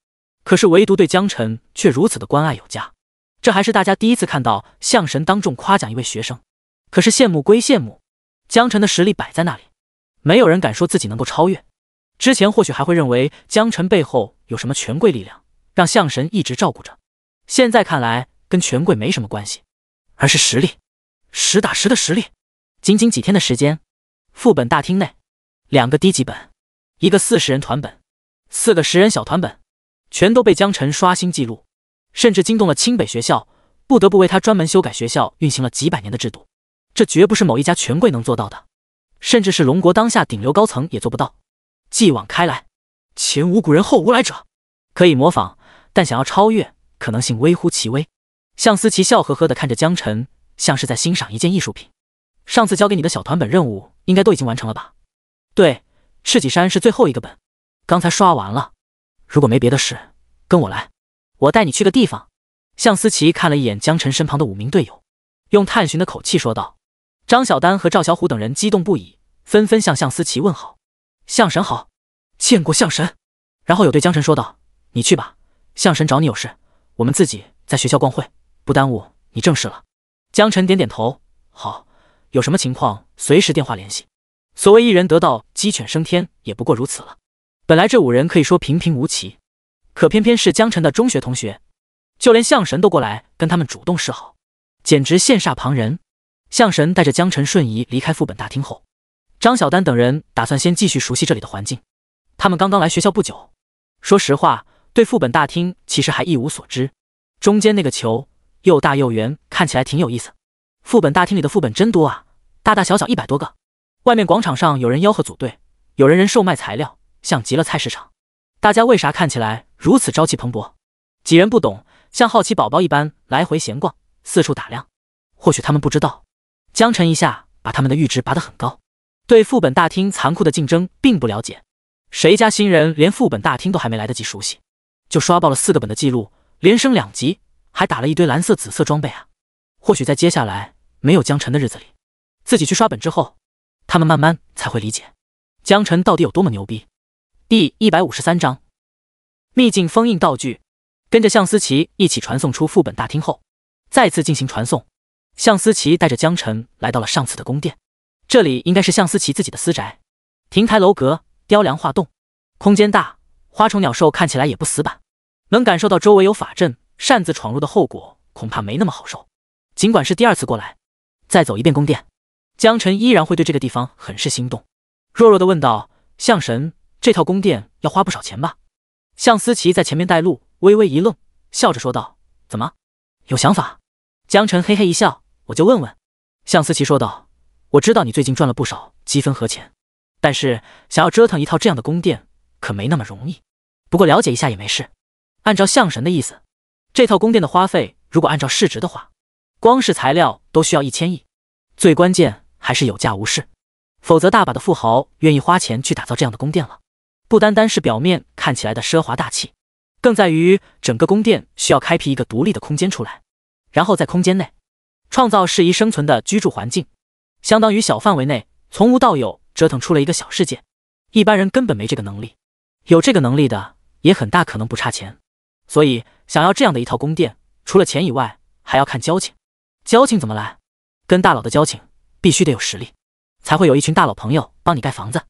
可是唯独对江晨却如此的关爱有加，这还是大家第一次看到向神当众夸奖一位学生。可是羡慕归羡慕，江晨的实力摆在那里，没有人敢说自己能够超越。之前或许还会认为江晨背后有什么权贵力量，让向神一直照顾着，现在看来跟权贵没什么关系，而是实力，实打实的实力。仅仅几天的时间，副本大厅内2个低级本，一个40人团本，4个10人小团本，全都被江晨刷新记录，甚至惊动了清北学校，不得不为他专门修改学校运行了几百年的制度。这绝不是某一家权贵能做到的，甚至是龙国当下顶流高层也做不到。继往开来，前无古人后无来者，可以模仿，但想要超越，可能性微乎其微。向思琪笑呵呵地看着江晨，像是在欣赏一件艺术品。上次交给你的小团本任务应该都已经完成了吧？对，赤脊山是最后一个本，刚才刷完了。如果没别的事，跟我来，我带你去个地方。向思琪看了一眼江晨身旁的5名队友，用探寻的口气说道。张小丹和赵小虎等人激动不已，纷纷向向思琪问好。向神好，见过向神。然后有对江晨说道，你去吧，向神找你有事，我们自己在学校逛会，不耽误你正事了。江晨点点头，好，有什么情况随时电话联系。所谓一人得道鸡犬升天，也不过如此了。本来这5人可以说平平无奇，可偏偏是江晨的中学同学，就连向神都过来跟他们主动示好，简直羡煞旁人。向神带着江晨瞬移离开副本大厅后，张小丹等人打算先继续熟悉这里的环境。他们刚刚来学校不久，说实话，对副本大厅其实还一无所知。中间那个球又大又圆，看起来挺有意思。副本大厅里的副本真多啊，大大小小100多个。外面广场上有人吆喝组队，有人售卖材料，像极了菜市场。大家为啥看起来如此朝气蓬勃？几人不懂，像好奇宝宝一般来回闲逛，四处打量。或许他们不知道，江晨一下把他们的阈值拔得很高，对副本大厅残酷的竞争并不了解。谁家新人连副本大厅都还没来得及熟悉，就刷爆了4个本的记录，连升2级，还打了一堆蓝色紫色装备啊！或许在接下来没有江晨的日子里，自己去刷本之后，他们慢慢才会理解江晨到底有多么牛逼。第153章秘境封印道具。跟着向思琪一起传送出副本大厅后，再次进行传送。向思琪带着江晨来到了上次的宫殿，这里应该是向思琪自己的私宅，亭台楼阁，雕梁画栋，空间大，花虫鸟兽看起来也不死板，能感受到周围有法阵，擅自闯入的后果恐怕没那么好受。尽管是第2次过来，再走一遍宫殿，江晨依然会对这个地方很是心动，弱弱地问道，向神，这套宫殿要花不少钱吧？向思琪在前面带路，微微一愣，笑着说道，怎么，有想法？江晨嘿嘿一笑，我就问问。向思琪说道，我知道你最近赚了不少积分和钱，但是想要折腾一套这样的宫殿可没那么容易，不过了解一下也没事。按照向神的意思，这套宫殿的花费如果按照市值的话，光是材料都需要1000亿，最关键还是有价无市，否则大把的富豪愿意花钱去打造这样的宫殿了。不单单是表面看起来的奢华大气，更在于整个宫殿需要开辟一个独立的空间出来，然后在空间内创造适宜生存的居住环境，相当于小范围内从无到有折腾出了一个小世界。一般人根本没这个能力，有这个能力的也很大可能不差钱，所以想要这样的一套宫殿，除了钱以外还要看交情。交情怎么来？跟大佬的交情必须得有实力，才会有一群大佬朋友帮你盖房子。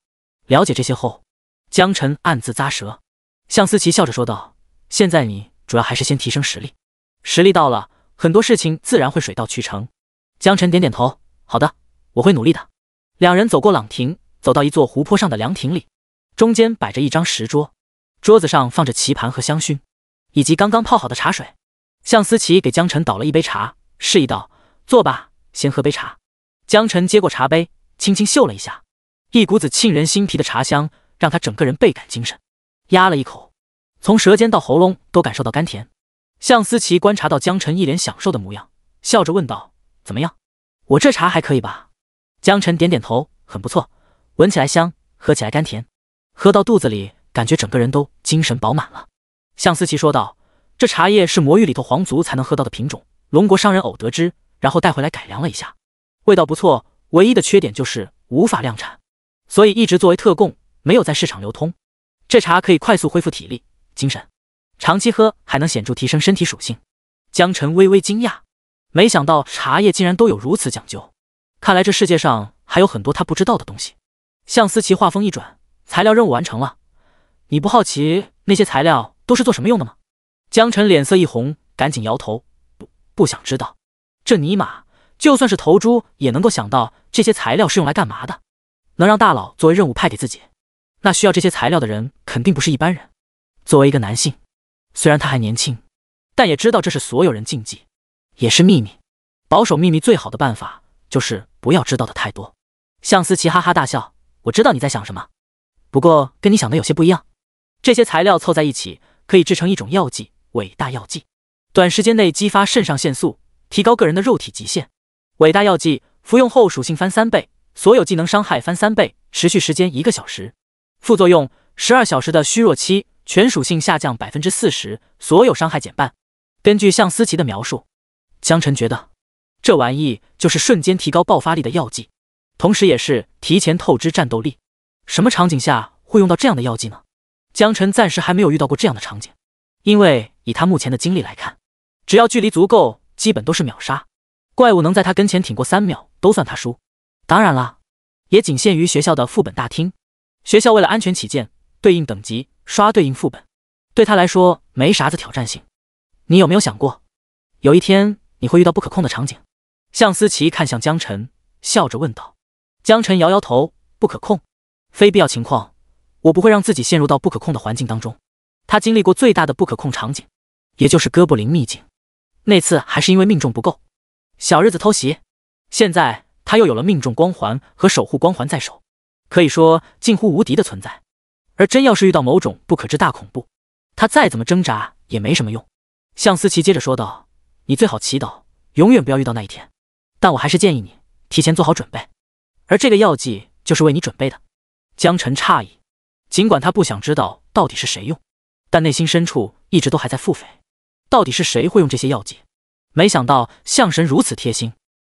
了解这些后，江晨暗自咂舌。向思琪笑着说道，现在你主要还是先提升实力，实力到了，很多事情自然会水到渠成。江晨点点头，好的，我会努力的。两人走过朗亭，走到一座湖泊上的凉亭里，中间摆着一张石桌，桌子上放着棋盘和香薰，以及刚刚泡好的茶水。向思琪给江晨倒了一杯茶，示意道：“坐吧，先喝杯茶。”江晨接过茶杯，轻轻嗅了一下，一股子沁人心脾的茶香让他整个人倍感精神。压了一口，从舌尖到喉咙都感受到甘甜。向思琪观察到江晨一脸享受的模样，笑着问道：“怎么样？我这茶还可以吧？”江晨点点头，很不错，闻起来香，喝起来甘甜，喝到肚子里，感觉整个人都精神饱满了。向思琪说道：“这茶叶是魔域里头皇族才能喝到的品种，龙国商人偶得知，然后带回来改良了一下，味道不错，唯一的缺点就是无法量产，所以一直作为特供，没有在市场流通。这茶可以快速恢复体力、精神，长期喝还能显著提升身体属性。”江晨微微惊讶，没想到茶叶竟然都有如此讲究，看来这世界上还有很多他不知道的东西。向思琪话锋一转：“材料任务完成了，你不好奇那些材料都是做什么用的吗？”江晨脸色一红，赶紧摇头：“不想知道。这尼玛，就算是头猪也能够想到这些材料是用来干嘛的。能让大佬作为任务派给自己，那需要这些材料的人肯定不是一般人。作为一个男性，虽然他还年轻，但也知道这是所有人禁忌，也是秘密。保守秘密最好的办法就是不要知道的太多。”向思琪哈哈大笑：“我知道你在想什么，不过跟你想的有些不一样。这些材料凑在一起，可以制成一种药剂，伟大药剂，短时间内激发肾上腺素，提高个人的肉体极限。伟大药剂服用后属性翻3倍，所有技能伤害翻3倍，持续时间1个小时。副作用：12小时的虚弱期，全属性下降 40%， 所有伤害减半。”根据向思琪的描述，江晨觉得这玩意就是瞬间提高爆发力的药剂，同时也是提前透支战斗力。什么场景下会用到这样的药剂呢？江晨暂时还没有遇到过这样的场景，因为以他目前的经历来看，只要距离足够，基本都是秒杀。怪物能在他跟前挺过3秒，都算他输。当然了，也仅限于学校的副本大厅。学校为了安全起见，对应等级刷对应副本，对他来说没啥子挑战性。你有没有想过，有一天你会遇到不可控的场景？向思琪看向江晨，笑着问道。江晨摇摇头：“不可控，非必要情况，我不会让自己陷入到不可控的环境当中。”他经历过最大的不可控场景，也就是哥布林秘境，那次还是因为命中不够，小日子偷袭。现在他又有了命中光环和守护光环在手，可以说近乎无敌的存在。而真要是遇到某种不可知大恐怖，他再怎么挣扎也没什么用。向思琪接着说道：“你最好祈祷永远不要遇到那一天，但我还是建议你提前做好准备，而这个药剂就是为你准备的。”江晨诧异，尽管他不想知道到底是谁用，但内心深处一直都还在腹诽，到底是谁会用这些药剂？没想到向神如此贴心，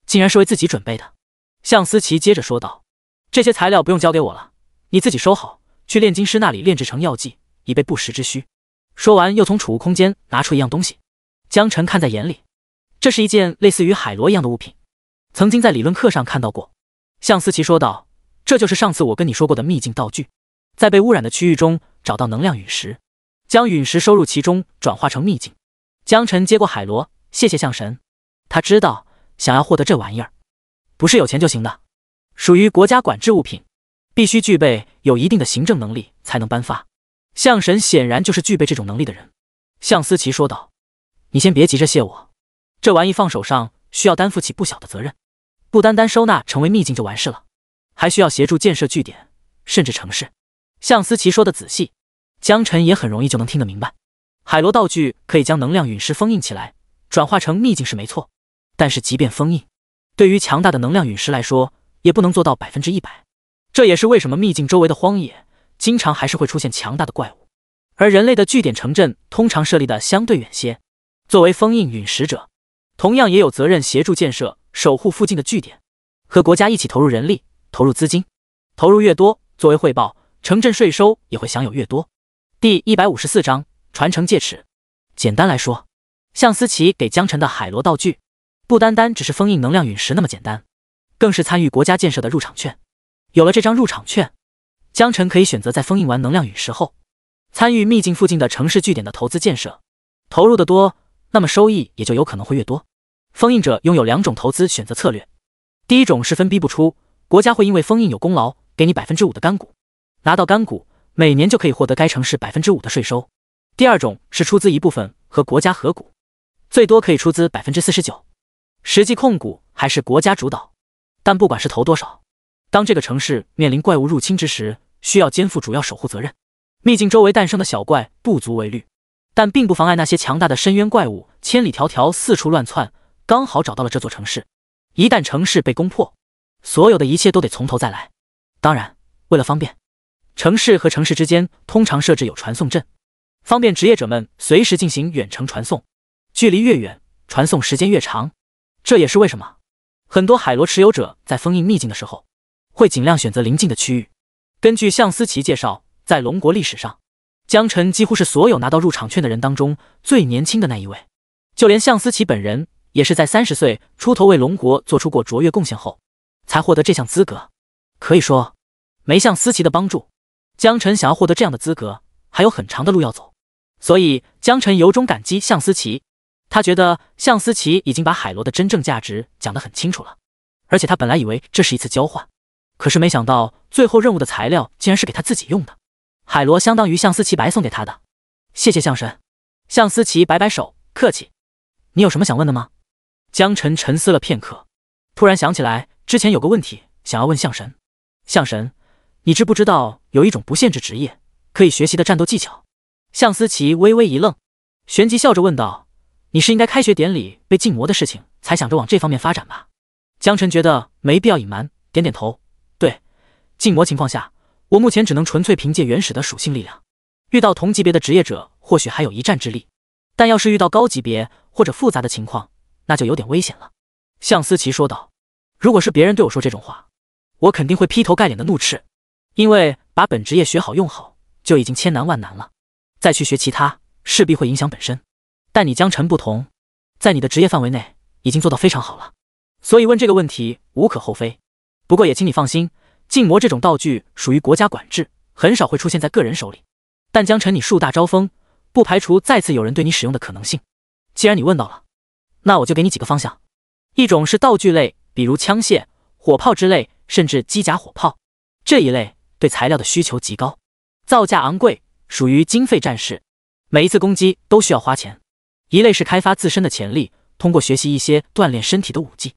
竟然是为自己准备的。向思琪接着说道：“这些材料不用交给我了，你自己收好，去炼金师那里炼制成药剂，以备不时之需。”说完又从储物空间拿出一样东西，江晨看在眼里，这是一件类似于海螺一样的物品，曾经在理论课上看到过。向思琪说道：“这就是上次我跟你说过的秘境道具，在被污染的区域中找到能量陨石，将陨石收入其中，转化成秘境。”江晨接过海螺，谢谢向神。他知道想要获得这玩意儿，不是有钱就行的，属于国家管制物品，必须具备有一定的行政能力才能颁发。向神显然就是具备这种能力的人。向思琪说道：“你先别急着谢我，这玩意放手上需要担负起不小的责任，不单单收纳成为秘境就完事了，还需要协助建设据点，甚至城市。”向思琪说的仔细，江晨也很容易就能听得明白。海螺道具可以将能量陨石封印起来，转化成秘境是没错，但是即便封印，对于强大的能量陨石来说，也不能做到100%。这也是为什么秘境周围的荒野经常还是会出现强大的怪物，而人类的据点城镇通常设立的相对远些。作为封印陨石者，同样也有责任协助建设、守护附近的据点，和国家一起投入人力、投入资金，投入越多，作为汇报，城镇税收也会享有越多。第154章传承戒尺。简单来说，向思琪给江晨的海螺道具，不单单只是封印能量陨石那么简单，更是参与国家建设的入场券。有了这张入场券，江晨可以选择在封印完能量陨石后，参与秘境附近的城市据点的投资建设，投入的多，那么收益也就有可能会越多。封印者拥有2种投资选择策略，第一种是分逼不出，国家会因为封印有功劳，给你 5% 的干股，拿到干股，每年就可以获得该城市 5% 的税收。第二种是出资一部分和国家合股，最多可以出资 49%， 实际控股还是国家主导。但不管是投多少，当这个城市面临怪物入侵之时，需要肩负主要守护责任。秘境周围诞生的小怪不足为虑，但并不妨碍那些强大的深渊怪物千里迢迢四处乱窜，刚好找到了这座城市。一旦城市被攻破，所有的一切都得从头再来。当然，为了方便，城市和城市之间通常设置有传送阵，方便职业者们随时进行远程传送，距离越远，传送时间越长。这也是为什么很多海螺持有者在封印秘境的时候，会尽量选择邻近的区域。根据向思齐介绍，在龙国历史上，江辰几乎是所有拿到入场券的人当中最年轻的那一位，就连向思齐本人也是在30岁出头为龙国做出过卓越贡献后，才获得这项资格。可以说，没向思齐的帮助，江辰想要获得这样的资格，还有很长的路要走。所以江辰由衷感激向思齐，他觉得向思齐已经把海螺的真正价值讲得很清楚了，而且他本来以为这是一次交换，可是没想到最后任务的材料竟然是给他自己用的。海螺相当于向思齐白送给他的。谢谢向神。向思齐摆摆手，客气。你有什么想问的吗？江辰沉思了片刻，突然想起来之前有个问题想要问向神。向神，你知不知道有一种不限制职业可以学习的战斗技巧？向思齐微微一愣，旋即笑着问道：你是因该开学典礼被禁魔的事情才想着往这方面发展吧？江辰觉得没必要隐瞒，点点头。对，禁魔情况下，我目前只能纯粹凭借原始的属性力量，遇到同级别的职业者或许还有一战之力，但要是遇到高级别或者复杂的情况，那就有点危险了。向思齐说道。如果是别人对我说这种话，我肯定会劈头盖脸的怒斥，因为把本职业学好用好就已经千难万难了，再去学其他势必会影响本身。但你江辰不同，在你的职业范围内已经做到非常好了，所以问这个问题无可厚非。不过也请你放心，禁魔这种道具属于国家管制，很少会出现在个人手里。但江辰你树大招风，不排除再次有人对你使用的可能性。既然你问到了，那我就给你几个方向。一种是道具类，比如枪械、火炮之类，甚至机甲火炮，这一类对材料的需求极高，造价昂贵，属于经费战士，每一次攻击都需要花钱。一类是开发自身的潜力，通过学习一些锻炼身体的武技，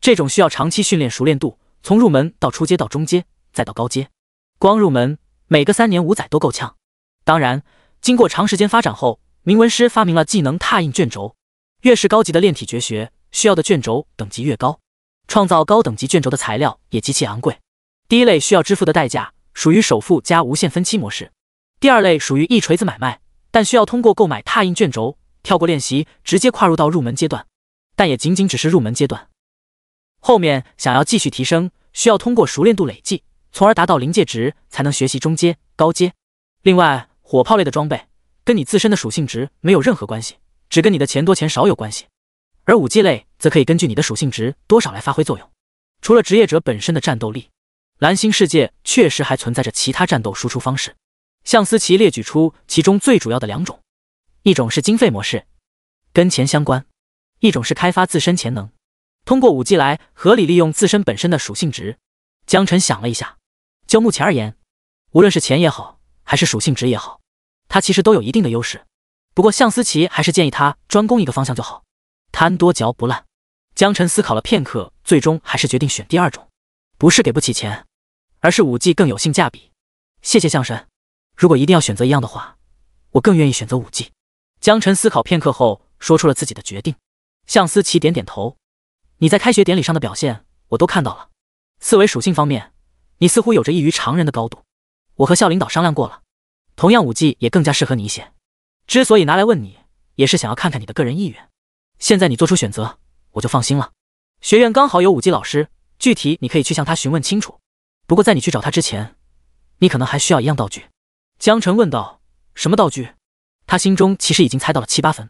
这种需要长期训练熟练度，从入门到初阶到中阶再到高阶，光入门每个3年5载都够呛。当然，经过长时间发展后，铭文师发明了技能拓印卷轴，越是高级的炼体绝学，需要的卷轴等级越高，创造高等级卷轴的材料也极其昂贵。第一类需要支付的代价属于首付加无限分期模式，第二类属于一锤子买卖，但需要通过购买拓印卷轴，跳过练习直接跨入到入门阶段，但也仅仅只是入门阶段。后面想要继续提升，需要通过熟练度累计，从而达到临界值才能学习中阶、高阶。另外，火炮类的装备跟你自身的属性值没有任何关系，只跟你的钱多钱少有关系，而武技类则可以根据你的属性值多少来发挥作用。除了职业者本身的战斗力，蓝星世界确实还存在着其他战斗输出方式。向思齐列举出其中最主要的2种，一种是经费模式，跟钱相关；一种是开发自身潜能，通过武技来合理利用自身本身的属性值。江辰想了一下，就目前而言，无论是钱也好，还是属性值也好，他其实都有一定的优势。不过向思齐还是建议他专攻一个方向就好，贪多嚼不烂。江辰思考了片刻，最终还是决定选第2种，不是给不起钱，而是武技更有性价比。谢谢向神，如果一定要选择一样的话，我更愿意选择武技。江辰思考片刻后说出了自己的决定。向思齐点点头，你在开学典礼上的表现我都看到了，四维属性方面你似乎有着异于常人的高度，我和校领导商量过了，同样武技也更加适合你一些，之所以拿来问你，也是想要看看你的个人意愿。现在你做出选择，我就放心了。学院刚好有武技老师，具体你可以去向他询问清楚。不过在你去找他之前，你可能还需要一样道具。江辰问道，什么道具？他心中其实已经猜到了7、8分。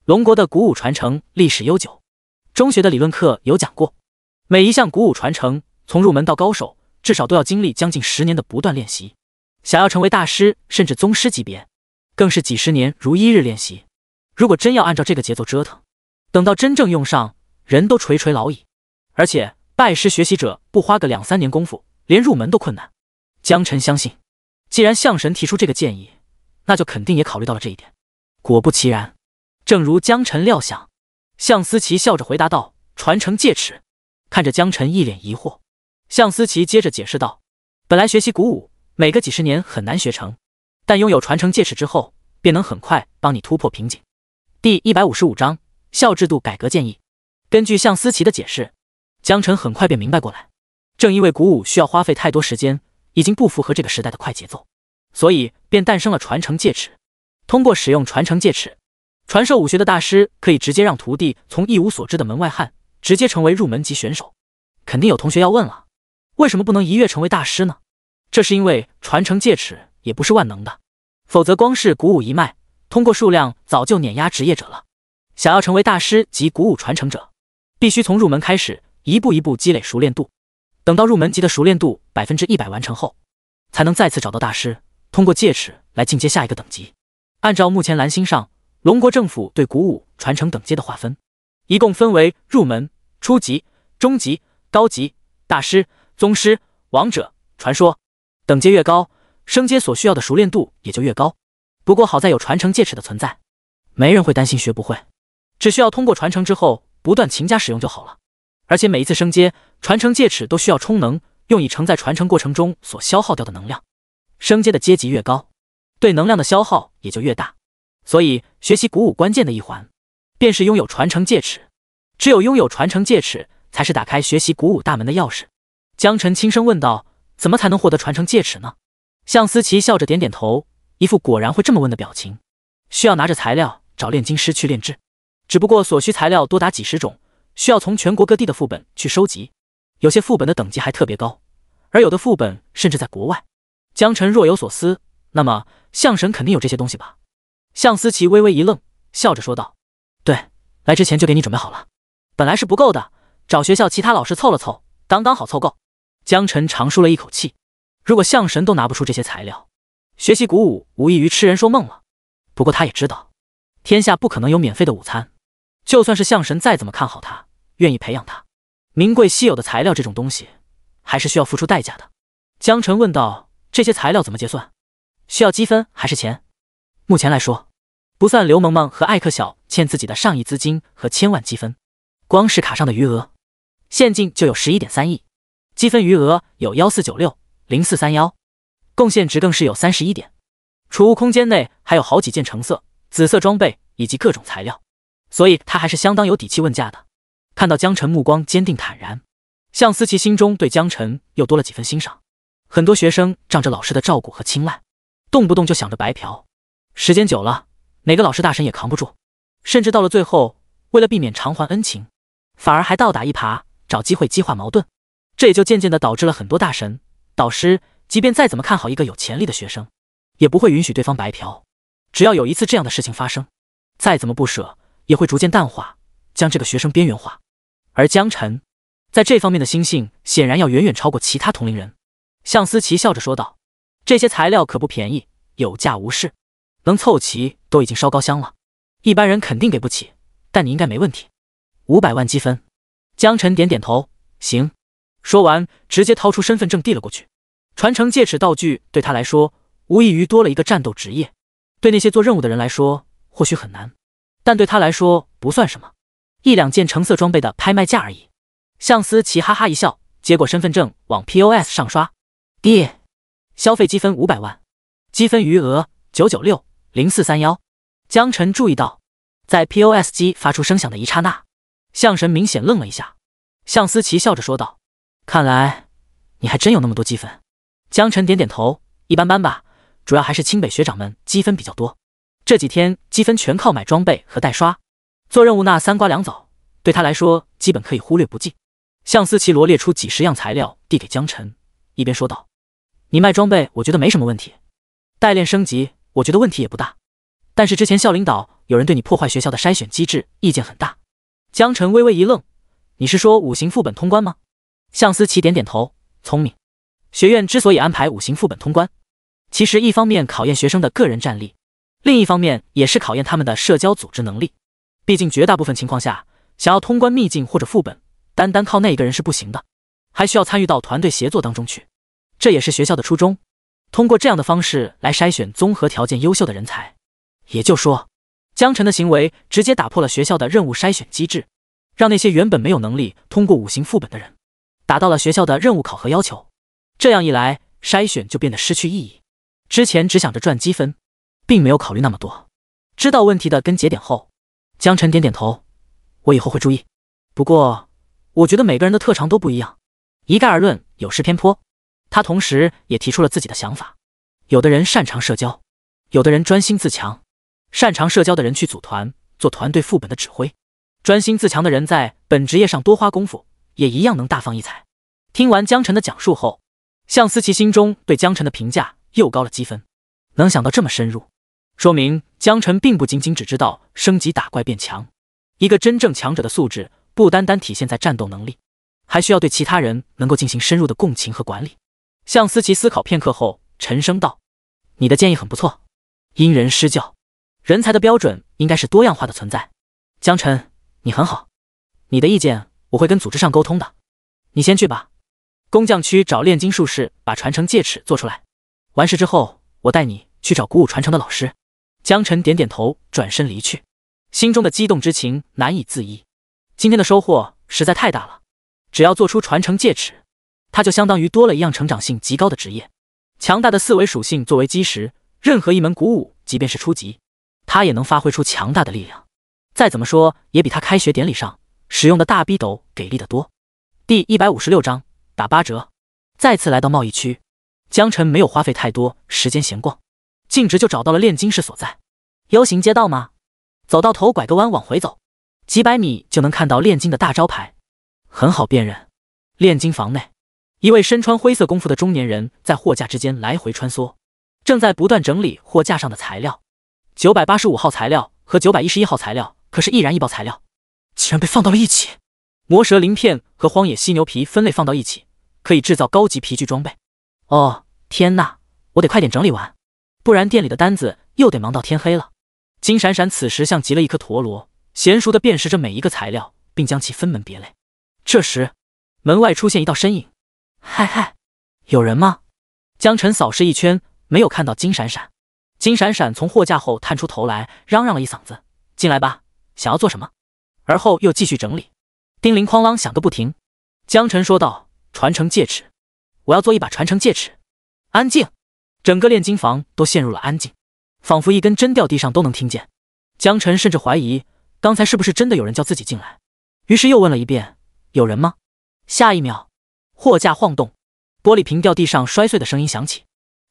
龙国的古武传承历史悠久，中学的理论课有讲过，每一项古武传承从入门到高手，至少都要经历将近10年的不断练习。想要成为大师甚至宗师级别，更是几10年如一日练习。如果真要按照这个节奏折腾，等到真正用上，人都垂垂老矣。而且拜师学习者不花个2、3年功夫，连入门都困难。江辰相信，既然相神提出这个建议，那就肯定也考虑到了这一点。果不其然，正如江辰料想，向思齐笑着回答道：“传承戒尺。”看着江辰一脸疑惑，向思齐接着解释道：“本来学习古武，每个几十年很难学成，但拥有传承戒尺之后，便能很快帮你突破瓶颈。”第155章校制度改革建议。根据向思齐的解释，江辰很快便明白过来，正因为古武需要花费太多时间，已经不符合这个时代的快节奏，所以便诞生了传承戒尺。通过使用传承戒尺，传授武学的大师可以直接让徒弟从一无所知的门外汉直接成为入门级选手。肯定有同学要问了，为什么不能一跃成为大师呢？这是因为传承戒尺也不是万能的，否则光是古武一脉，通过数量早就碾压职业者了。想要成为大师及古武传承者，必须从入门开始，一步一步积累熟练度，等到入门级的熟练度100%完成后，才能再次找到大师，通过戒尺来进阶下一个等级。按照目前蓝星上龙国政府对古武传承等阶的划分，一共分为入门、初级、中级、高级、大师、宗师、王者、传说。等阶越高，升阶所需要的熟练度也就越高。不过好在有传承戒尺的存在，没人会担心学不会，只需要通过传承之后不断勤加使用就好了。而且每一次升阶，传承戒尺都需要充能，用以承载传承过程中所消耗掉的能量。升阶的阶级越高，对能量的消耗也就越大。所以学习古武关键的一环，便是拥有传承戒尺。只有拥有传承戒尺，才是打开学习古武大门的钥匙。江辰轻声问道：“怎么才能获得传承戒尺呢？”向思齐笑着点点头，一副果然会这么问的表情。需要拿着材料找炼金师去炼制，只不过所需材料多达几十种，需要从全国各地的副本去收集。有些副本的等级还特别高，而有的副本甚至在国外。江辰若有所思，那么相神肯定有这些东西吧？向思齐微微一愣，笑着说道：“对，来之前就给你准备好了。本来是不够的，找学校其他老师凑了凑，刚刚好凑够。”江辰长舒了一口气，如果相神都拿不出这些材料，学习古武无异于痴人说梦了。不过他也知道，天下不可能有免费的午餐，就算是相神再怎么看好他，愿意培养他，名贵稀有的材料这种东西，还是需要付出代价的。江辰问道：“这些材料怎么结算？需要积分还是钱？”目前来说，不算刘萌萌和艾克小欠自己的上亿资金和1000万积分，光是卡上的余额，现金就有11.3亿，积分余额有1496043幺，贡献值更是有31点。储物空间内还有好几件橙色、紫色装备以及各种材料，所以他还是相当有底气问价的。看到江辰目光坚定坦然，向思齐心中对江辰又多了几分欣赏。很多学生仗着老师的照顾和青睐，动不动就想着白嫖，时间久了，哪个老师大神也扛不住，甚至到了最后，为了避免偿还恩情，反而还倒打一耙，找机会激化矛盾。这也就渐渐地导致了很多大神、导师，即便再怎么看好一个有潜力的学生，也不会允许对方白嫖。只要有一次这样的事情发生，再怎么不舍，也会逐渐淡化，将这个学生边缘化。而江辰在这方面的心性显然要远远超过其他同龄人。向思齐笑着说道：“这些材料可不便宜，有价无市，能凑齐都已经烧高香了，一般人肯定给不起，但你应该没问题。500万积分。”江辰点点头，行。说完，直接掏出身份证递了过去。传承戒尺道具对他来说，无异于多了一个战斗职业。对那些做任务的人来说，或许很难，但对他来说不算什么，1、2件橙色装备的拍卖价而已。向思齐哈哈一笑，接过身份证往 POS 上刷。消费积分500万，积分余额9960431幺。江辰注意到，在 POS 机发出声响的一刹那，向神明显愣了一下。向思齐笑着说道：“看来你还真有那么多积分。”江辰点点头，一般般吧，主要还是清北学长们积分比较多，这几天积分全靠买装备和代刷，做任务那3瓜2枣，对他来说基本可以忽略不计。向思齐罗列出几十样材料递给江辰，一边说道：“你卖装备我觉得没什么问题，代练升级我觉得问题也不大，但是之前校领导有人对你破坏学校的筛选机制意见很大。”江辰微微一愣：“你是说5行副本通关吗？”向思齐点点头，聪明。学院之所以安排5行副本通关，其实一方面考验学生的个人战力，另一方面也是考验他们的社交组织能力。毕竟绝大部分情况下，想要通关秘境或者副本，单单靠那一个人是不行的，还需要参与到团队协作当中去。这也是学校的初衷，通过这样的方式来筛选综合条件优秀的人才。也就是说，江晨的行为直接打破了学校的任务筛选机制，让那些原本没有能力通过5行副本的人，达到了学校的任务考核要求。这样一来，筛选就变得失去意义。之前只想着赚积分，并没有考虑那么多。知道问题的根结点后，江晨点点头，我以后会注意。不过，我觉得每个人的特长都不一样，一概而论有失偏颇。他同时也提出了自己的想法，有的人擅长社交，有的人专心自强。擅长社交的人去组团，做团队副本的指挥，专心自强的人在本职业上多花功夫，也一样能大放异彩。听完江晨的讲述后，向思琪心中对江晨的评价又高了积分。能想到这么深入，说明江晨并不仅仅只知道升级打怪变强，一个真正强者的素质不单单体现在战斗能力，还需要对其他人能够进行深入的共情和管理。向思琪思考片刻后沉声道，你的建议很不错，因人施教，人才的标准应该是多样化的存在。江晨，你很好，你的意见我会跟组织上沟通的，你先去吧。工匠区找炼金术士把传承戒尺做出来，完事之后我带你去找鼓舞传承的老师。江晨点点头，转身离去，心中的激动之情难以自抑。今天的收获实在太大了，只要做出传承戒尺，他就相当于多了一样成长性极高的职业。强大的4维属性作为基石，任何一门鼓舞，即便是初级，他也能发挥出强大的力量。再怎么说，也比他开学典礼上使用的大逼斗给力得多。第156章打8折。再次来到贸易区，江晨没有花费太多时间闲逛，径直就找到了炼金室所在。U型街道吗？走到头拐个弯往回走，几百米就能看到炼金的大招牌，很好辨认。炼金房内，一位身穿灰色工服的中年人在货架之间来回穿梭，正在不断整理货架上的材料。985号材料和911号材料可是易燃易爆材料，竟然被放到了一起。魔蛇鳞片和荒野犀牛皮分类放到一起，可以制造高级皮具装备。哦，天哪，我得快点整理完，不然店里的单子又得忙到天黑了。金闪闪此时像极了一颗陀螺，娴熟地辨识着每一个材料，并将其分门别类。这时，门外出现一道身影。嗨，有人吗？江晨扫视一圈，没有看到金闪闪。金闪闪从货架后探出头来，嚷嚷了一嗓子：“进来吧，想要做什么？”而后又继续整理。叮铃哐啷响个不停。江晨说道：“传承戒尺，我要做一把传承戒尺。”安静！整个炼金房都陷入了安静，仿佛一根针掉地上都能听见。江晨甚至怀疑刚才是不是真的有人叫自己进来，于是又问了一遍：“有人吗？”下一秒，货架晃动，玻璃瓶掉地上摔碎的声音响起。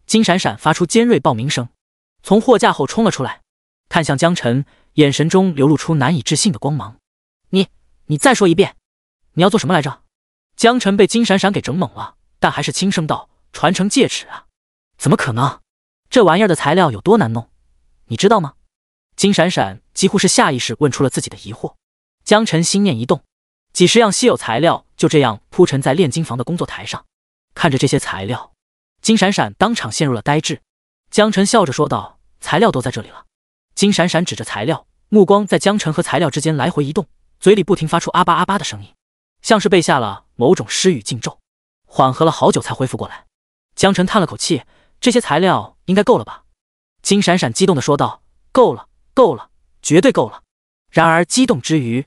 金闪闪发出尖锐报鸣声，从货架后冲了出来，看向江晨，眼神中流露出难以置信的光芒。你再说一遍，你要做什么来着？江晨被金闪闪给整懵了，但还是轻声道：“传承戒尺啊，怎么可能？这玩意儿的材料有多难弄，你知道吗？”金闪闪几乎是下意识问出了自己的疑惑。江晨心念一动，几十样稀有材料就这样铺陈在炼金房的工作台上。看着这些材料，金闪闪当场陷入了呆滞。江晨笑着说道：“材料都在这里了。”金闪闪指着材料，目光在江晨和材料之间来回移动，嘴里不停发出啊吧啊吧的声音，像是背下了某种施语禁咒，缓和了好久才恢复过来。江晨叹了口气，这些材料应该够了吧？金闪闪激动地说道：“够了，够了，绝对够了。”然而激动之余，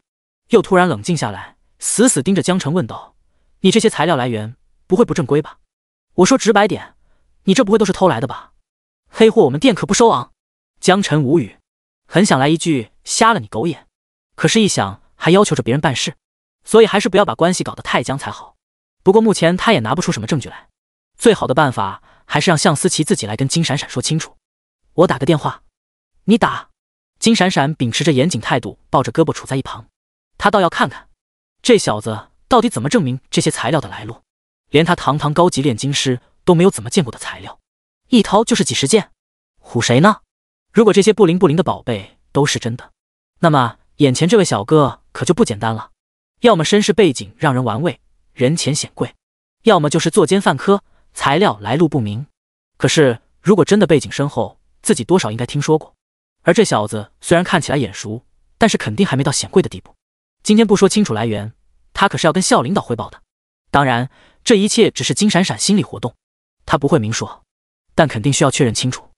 又突然冷静下来，死死盯着江晨问道：“你这些材料来源不会不正规吧？我说直白点，你这不会都是偷来的吧？黑货我们店可不收昂。”江晨无语，很想来一句瞎了你狗眼，可是一想还要求着别人办事，所以还是不要把关系搞得太僵才好。不过目前他也拿不出什么证据来，最好的办法还是让向思琪自己来跟金闪闪说清楚。我打个电话。你打。金闪闪秉持着严谨态度，抱着胳膊杵在一旁。他倒要看看这小子到底怎么证明这些材料的来路，连他堂堂高级炼金师都没有怎么见过的材料，一掏就是几十件，唬谁呢？如果这些不灵不灵的宝贝都是真的，那么眼前这位小哥可就不简单了，要么身世背景让人玩味，人前显贵，要么就是作奸犯科，材料来路不明。可是如果真的背景深厚，自己多少应该听说过。而这小子虽然看起来眼熟，但是肯定还没到显贵的地步。今天不说清楚来源，他可是要跟校领导汇报的。当然，这一切只是金闪闪心理活动，他不会明说，但肯定需要确认清楚。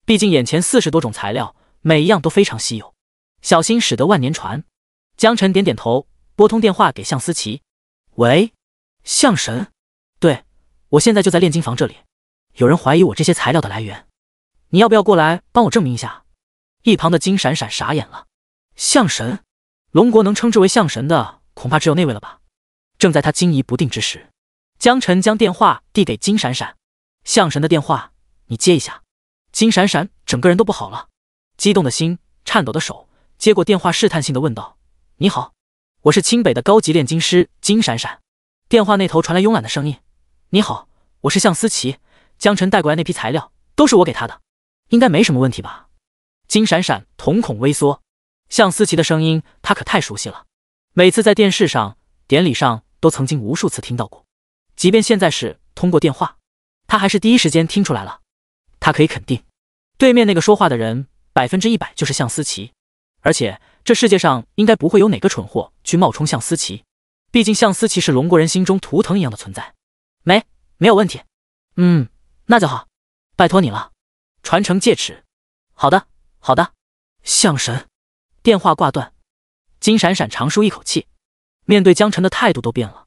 毕竟眼前40多种材料，每一样都非常稀有，小心驶得万年船。江晨点点头，拨通电话给向思琪。喂，向神，对，我现在就在炼金房这里，有人怀疑我这些材料的来源，你要不要过来帮我证明一下？一旁的金闪闪傻眼了，向神，龙国能称之为向神的，恐怕只有那位了吧？正在他惊疑不定之时，江晨将电话递给金闪闪，向神的电话，你接一下。金闪闪整个人都不好了，激动的心，颤抖的手，接过电话试探性的问道：你好，我是清北的高级炼金师金闪闪。电话那头传来慵懒的声音：你好，我是向思琪，江晨带过来那批材料都是我给他的，应该没什么问题吧？金闪闪瞳孔微缩，向思琪的声音他可太熟悉了，每次在电视上、典礼上都曾经无数次听到过，即便现在是通过电话，他还是第一时间听出来了。他可以肯定，对面那个说话的人100%就是向思琪，而且这世界上应该不会有哪个蠢货去冒充向思琪，毕竟向思琪是龙国人心中图腾一样的存在。没有问题。那就好，拜托你了。传承戒尺。好的。向神。电话挂断，金闪闪长舒一口气，面对江晨的态度都变了。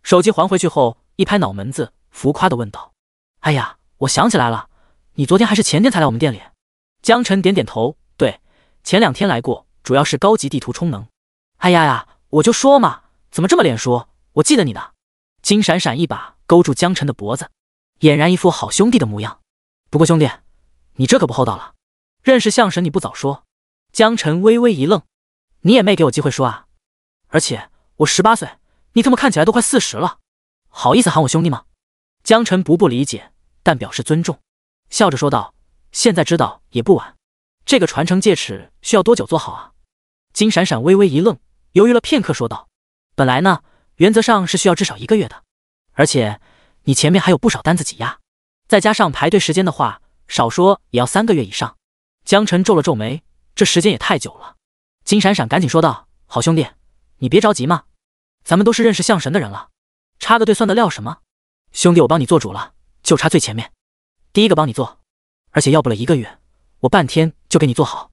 手机还回去后，一拍脑门子，浮夸地问道：哎呀，我想起来了，你昨天还是前天才来我们店里？江晨点点头，对，前2天来过，主要是高级地图充能。哎呀，我就说嘛，怎么这么脸熟？我记得你的。金闪闪一把勾住江晨的脖子，俨然一副好兄弟的模样。不过兄弟，你这可不厚道了，认识向神你不早说。江晨微微一愣，你也没给我机会说啊，而且我18岁，你他妈看起来都快40了，好意思喊我兄弟吗？江晨不理解，但表示尊重，笑着说道：现在知道也不晚，这个传承戒尺需要多久做好啊？金闪闪微微一愣，犹豫了片刻说道：本来呢，原则上是需要至少1个月的，而且你前面还有不少单子挤压，再加上排队时间的话，少说也要3个月以上。江晨皱了皱眉，这时间也太久了。金闪闪赶紧说道：好兄弟，你别着急嘛，咱们都是认识向神的人了，插个队算得了什么？兄弟，我帮你做主了，就差最前面，第一个帮你做，而且要不了1个月，我半天就给你做好。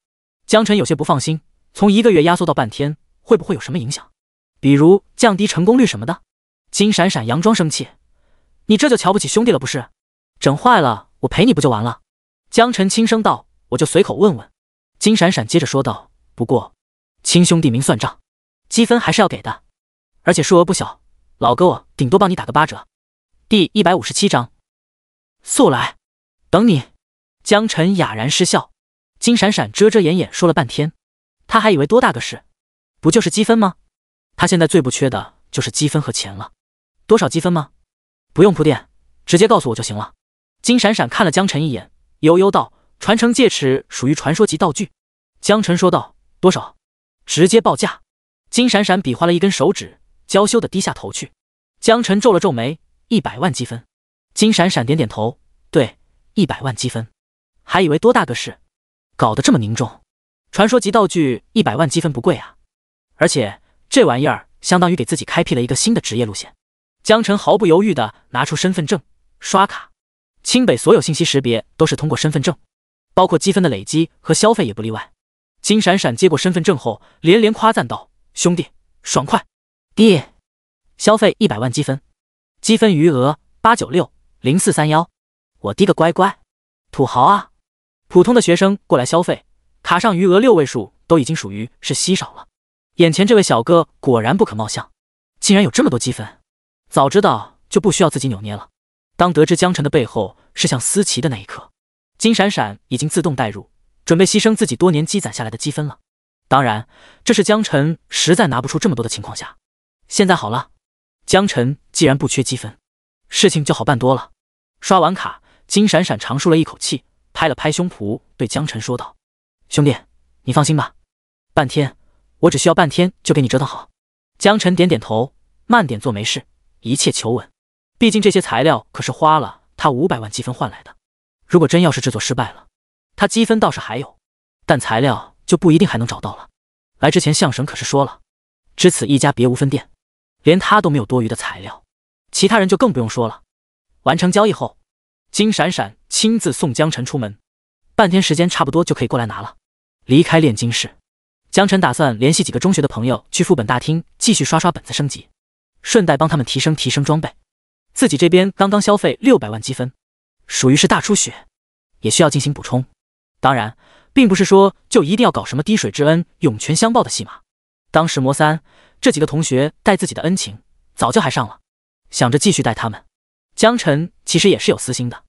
江晨有些不放心，从1个月压缩到半天，会不会有什么影响？比如降低成功率什么的？金闪闪佯装生气：你这就瞧不起兄弟了不是？整坏了我赔你不就完了？江晨轻声道：我就随口问问。金闪闪接着说道：不过亲兄弟明算账，积分还是要给的，而且数额不小，老哥我顶多帮你打个8折。第157章，速来，等你。江晨哑然失笑，金闪闪遮遮掩掩说了半天，他还以为多大个事，不就是积分吗？他现在最不缺的就是积分和钱了。多少积分吗？不用铺垫，直接告诉我就行了。金闪闪看了江晨一眼，悠悠道：传承戒尺属于传说级道具。江晨说道：多少？直接报价。金闪闪比划了一根手指，娇羞地低下头去。江晨皱了皱眉：100万积分。金闪闪点点头：对，100万积分。还以为多大个事，搞得这么凝重。传说级道具100万积分不贵啊，而且这玩意儿相当于给自己开辟了一个新的职业路线。江晨毫不犹豫地拿出身份证，刷卡。清北所有信息识别都是通过身份证，包括积分的累积和消费也不例外。金闪闪接过身份证后，连连夸赞道：兄弟，爽快！消费100万积分，积分余额8960431。我滴个乖乖，土豪啊！普通的学生过来消费，卡上余额6位数都已经属于是稀少了。眼前这位小哥果然不可貌相，竟然有这么多积分，早知道就不需要自己扭捏了。当得知江晨的背后是向思琪的那一刻，金闪闪已经自动带入，准备牺牲自己多年积攒下来的积分了。当然，这是江晨实在拿不出这么多的情况下。现在好了，江晨既然不缺积分，事情就好办多了。刷完卡，金闪闪长舒了一口气，拍了拍胸脯，对江晨说道：兄弟，你放心吧，半天，我只需要半天就给你折腾好。江晨点点头，慢点做没事，一切求稳。毕竟这些材料可是花了他500万积分换来的，如果真要是制作失败了，他积分倒是还有，但材料就不一定还能找到了。来之前向神可是说了，只此一家别无分店，连他都没有多余的材料，其他人就更不用说了。完成交易后，金闪闪亲自送江晨出门，半天时间差不多就可以过来拿了。离开炼金室，江晨打算联系几个中学的朋友去副本大厅继续刷本子升级，顺带帮他们提升装备。自己这边刚刚消费600万积分，属于是大出血，也需要进行补充。当然，并不是说就一定要搞什么滴水之恩、涌泉相报的戏码。当时魔3这几个同学带自己的恩情，早就还上了，想着继续带他们。江晨其实也是有私心的，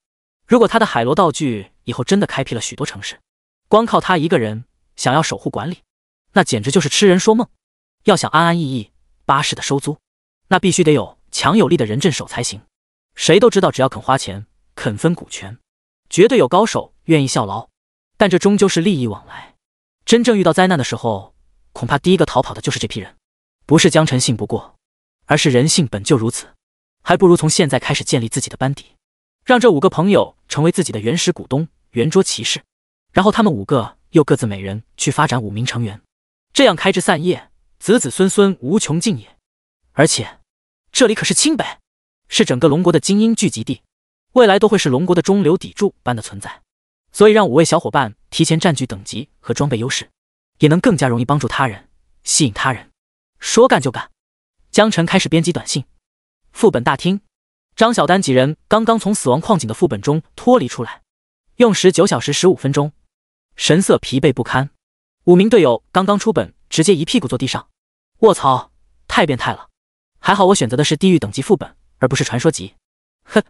如果他的海螺道具以后真的开辟了许多城市，光靠他一个人想要守护管理，那简直就是痴人说梦。要想安安逸逸巴适的收租，那必须得有强有力的人镇守才行。谁都知道，只要肯花钱、肯分股权，绝对有高手愿意效劳。但这终究是利益往来，真正遇到灾难的时候，恐怕第一个逃跑的就是这批人。不是江晨信不过，而是人性本就如此。还不如从现在开始建立自己的班底，让这5个朋友成为自己的原始股东、圆桌骑士，然后他们5个又各自每人去发展5名成员，这样开枝散叶，子子孙孙无穷尽也。而且这里可是清北，是整个龙国的精英聚集地，未来都会是龙国的中流砥柱般的存在。所以让5位小伙伴提前占据等级和装备优势，也能更加容易帮助他人，吸引他人。说干就干，江晨开始编辑短信。副本大厅，张小丹几人刚刚从死亡矿井的副本中脱离出来，用时9小时15分钟，神色疲惫不堪。5名队友刚刚出本，直接一屁股坐地上。卧槽，太变态了！还好我选择的是地狱等级副本，而不是传说级。哼，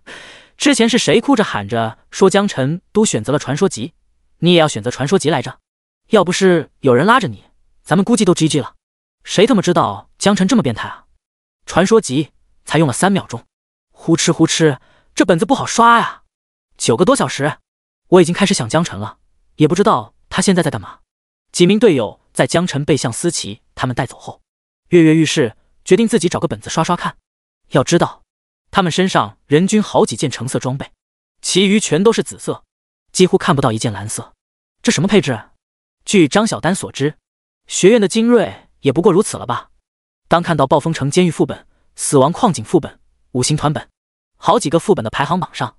之前是谁哭着喊着说江晨都选择了传说级，你也要选择传说级来着？要不是有人拉着你，咱们估计都 GG 了。谁他妈知道江晨这么变态啊？传说级才用了3秒钟，呼哧，这本子不好刷呀！9个多小时，我已经开始想江晨了，也不知道他现在在干嘛。几名队友在江晨被向思琪他们带走后，跃跃欲试，决定自己找个本子刷刷看。要知道，他们身上人均好几件橙色装备，其余全都是紫色，几乎看不到一件蓝色。这什么配置？据张小丹所知，学院的精锐也不过如此了吧？当看到暴风城监狱副本、死亡矿井副本、5星团本，好几个副本的排行榜上，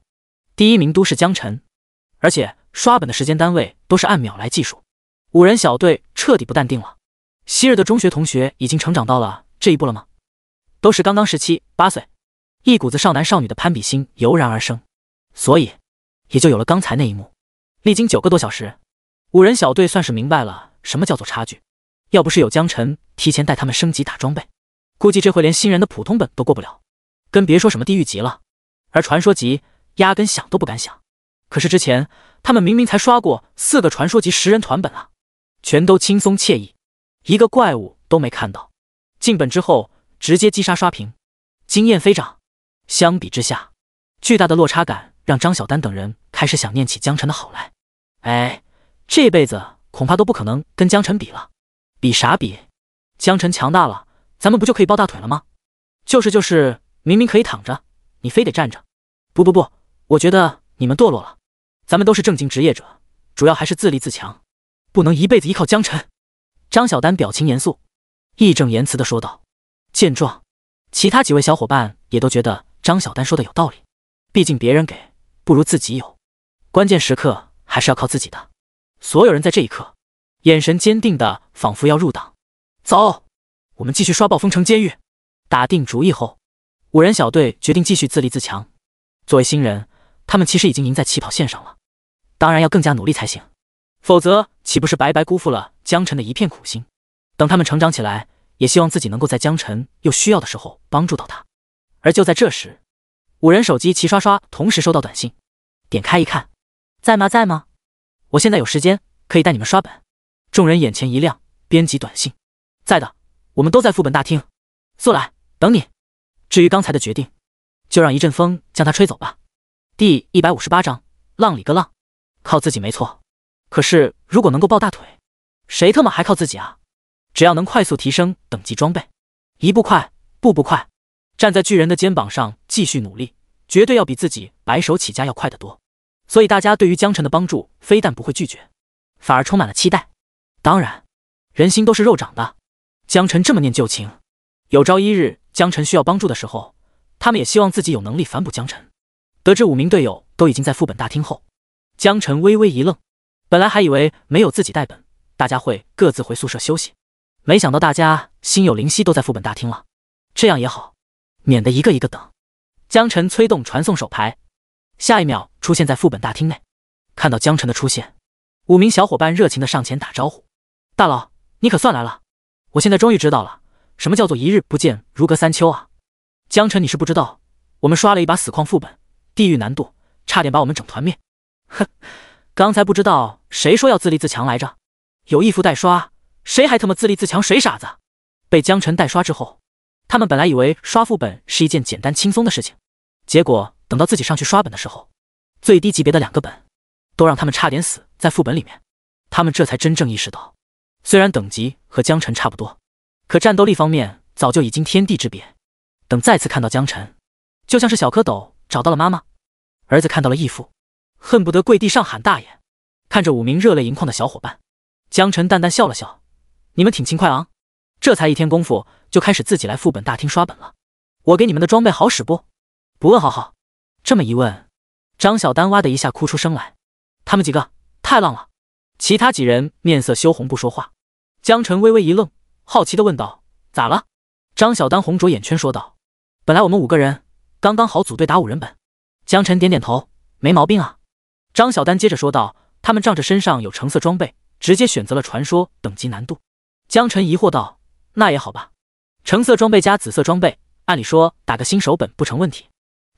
第1名都是江晨，而且刷本的时间单位都是按秒来计数。5人小队彻底不淡定了。昔日的中学同学已经成长到了这一步了吗？都是刚刚17、8岁，一股子少男少女的攀比心油然而生，所以也就有了刚才那一幕。历经9个多小时，5人小队算是明白了什么叫做差距。要不是有江晨提前带他们升级打装备，估计这回连新人的普通本都过不了，更别说什么地狱级了。而传说级压根想都不敢想。可是之前他们明明才刷过4个传说级10人团本啊，全都轻松惬意，一个怪物都没看到。进本之后直接击杀刷屏，经验飞涨。相比之下，巨大的落差感让张小丹等人开始想念起江晨的好来。哎，这辈子恐怕都不可能跟江晨比了。比啥比？江晨强大了，咱们不就可以抱大腿了吗？就是，明明可以躺着，你非得站着。不，我觉得你们堕落了。咱们都是正经职业者，主要还是自立自强，不能一辈子依靠江晨。张小丹表情严肃，义正言辞地说道。见状，其他几位小伙伴也都觉得张小丹说的有道理，毕竟别人给不如自己有，关键时刻还是要靠自己的。所有人在这一刻眼神坚定的仿佛要入党。走，我们继续刷暴风城监狱。打定主意后，5人小队决定继续自立自强。作为新人，他们其实已经赢在起跑线上了，当然要更加努力才行，否则岂不是白白辜负了江晨的一片苦心。等他们成长起来，也希望自己能够在江晨又需要的时候帮助到他。而就在这时，5人手机齐刷刷同时收到短信，点开一看，在吗？我现在有时间，可以带你们刷本。众人眼前一亮，编辑短信，在的，我们都在副本大厅，速来，等你。至于刚才的决定，就让一阵风将它吹走吧。第158章，浪里个浪，靠自己没错，可是如果能够抱大腿，谁他妈还靠自己啊？只要能快速提升等级装备，一步快，步步快，站在巨人的肩膀上继续努力，绝对要比自己白手起家要快得多。所以大家对于江晨的帮助非但不会拒绝，反而充满了期待。当然，人心都是肉长的，江晨这么念旧情，有朝一日江晨需要帮助的时候，他们也希望自己有能力反哺江晨。得知5名队友都已经在副本大厅后，江晨微微一愣，本来还以为没有自己带本，大家会各自回宿舍休息，没想到大家心有灵犀都在副本大厅了。这样也好，免得一个一个等。江晨催动传送手牌，下一秒出现在副本大厅内。看到江晨的出现，5名小伙伴热情地上前打招呼：“大佬，你可算来了！我现在终于知道了，什么叫做一日不见如隔三秋啊！江晨，你是不知道，我们刷了一把死矿副本，地狱难度，差点把我们整团灭。哼，刚才不知道谁说要自立自强来着？有义父代刷，谁还他妈自立自强？谁傻子？”被江晨代刷之后，他们本来以为刷副本是一件简单轻松的事情，结果等到自己上去刷本的时候，最低级别的2个本都让他们差点死在副本里面。他们这才真正意识到，虽然等级和江晨差不多，可战斗力方面早就已经天地之别。等再次看到江晨，就像是小蝌蚪找到了妈妈，儿子看到了义父，恨不得跪地上喊大爷。看着5名热泪盈眶的小伙伴，江晨淡淡笑了笑：“你们挺勤快啊，这才1天功夫就开始自己来副本大厅刷本了。我给你们的装备好使不？不问好好。”这么一问，张小丹哇的一下哭出声来。他们几个太浪了。其他几人面色羞红不说话。江晨微微一愣，好奇地问道：“咋了？”张小丹红着眼圈说道：“本来我们5个人刚刚好组队打5人本。”江晨点点头：“没毛病啊。”张小丹接着说道：“他们仗着身上有橙色装备，直接选择了传说等级难度。”江晨疑惑道：“那也好吧，橙色装备加紫色装备，按理说打个新手本不成问题。”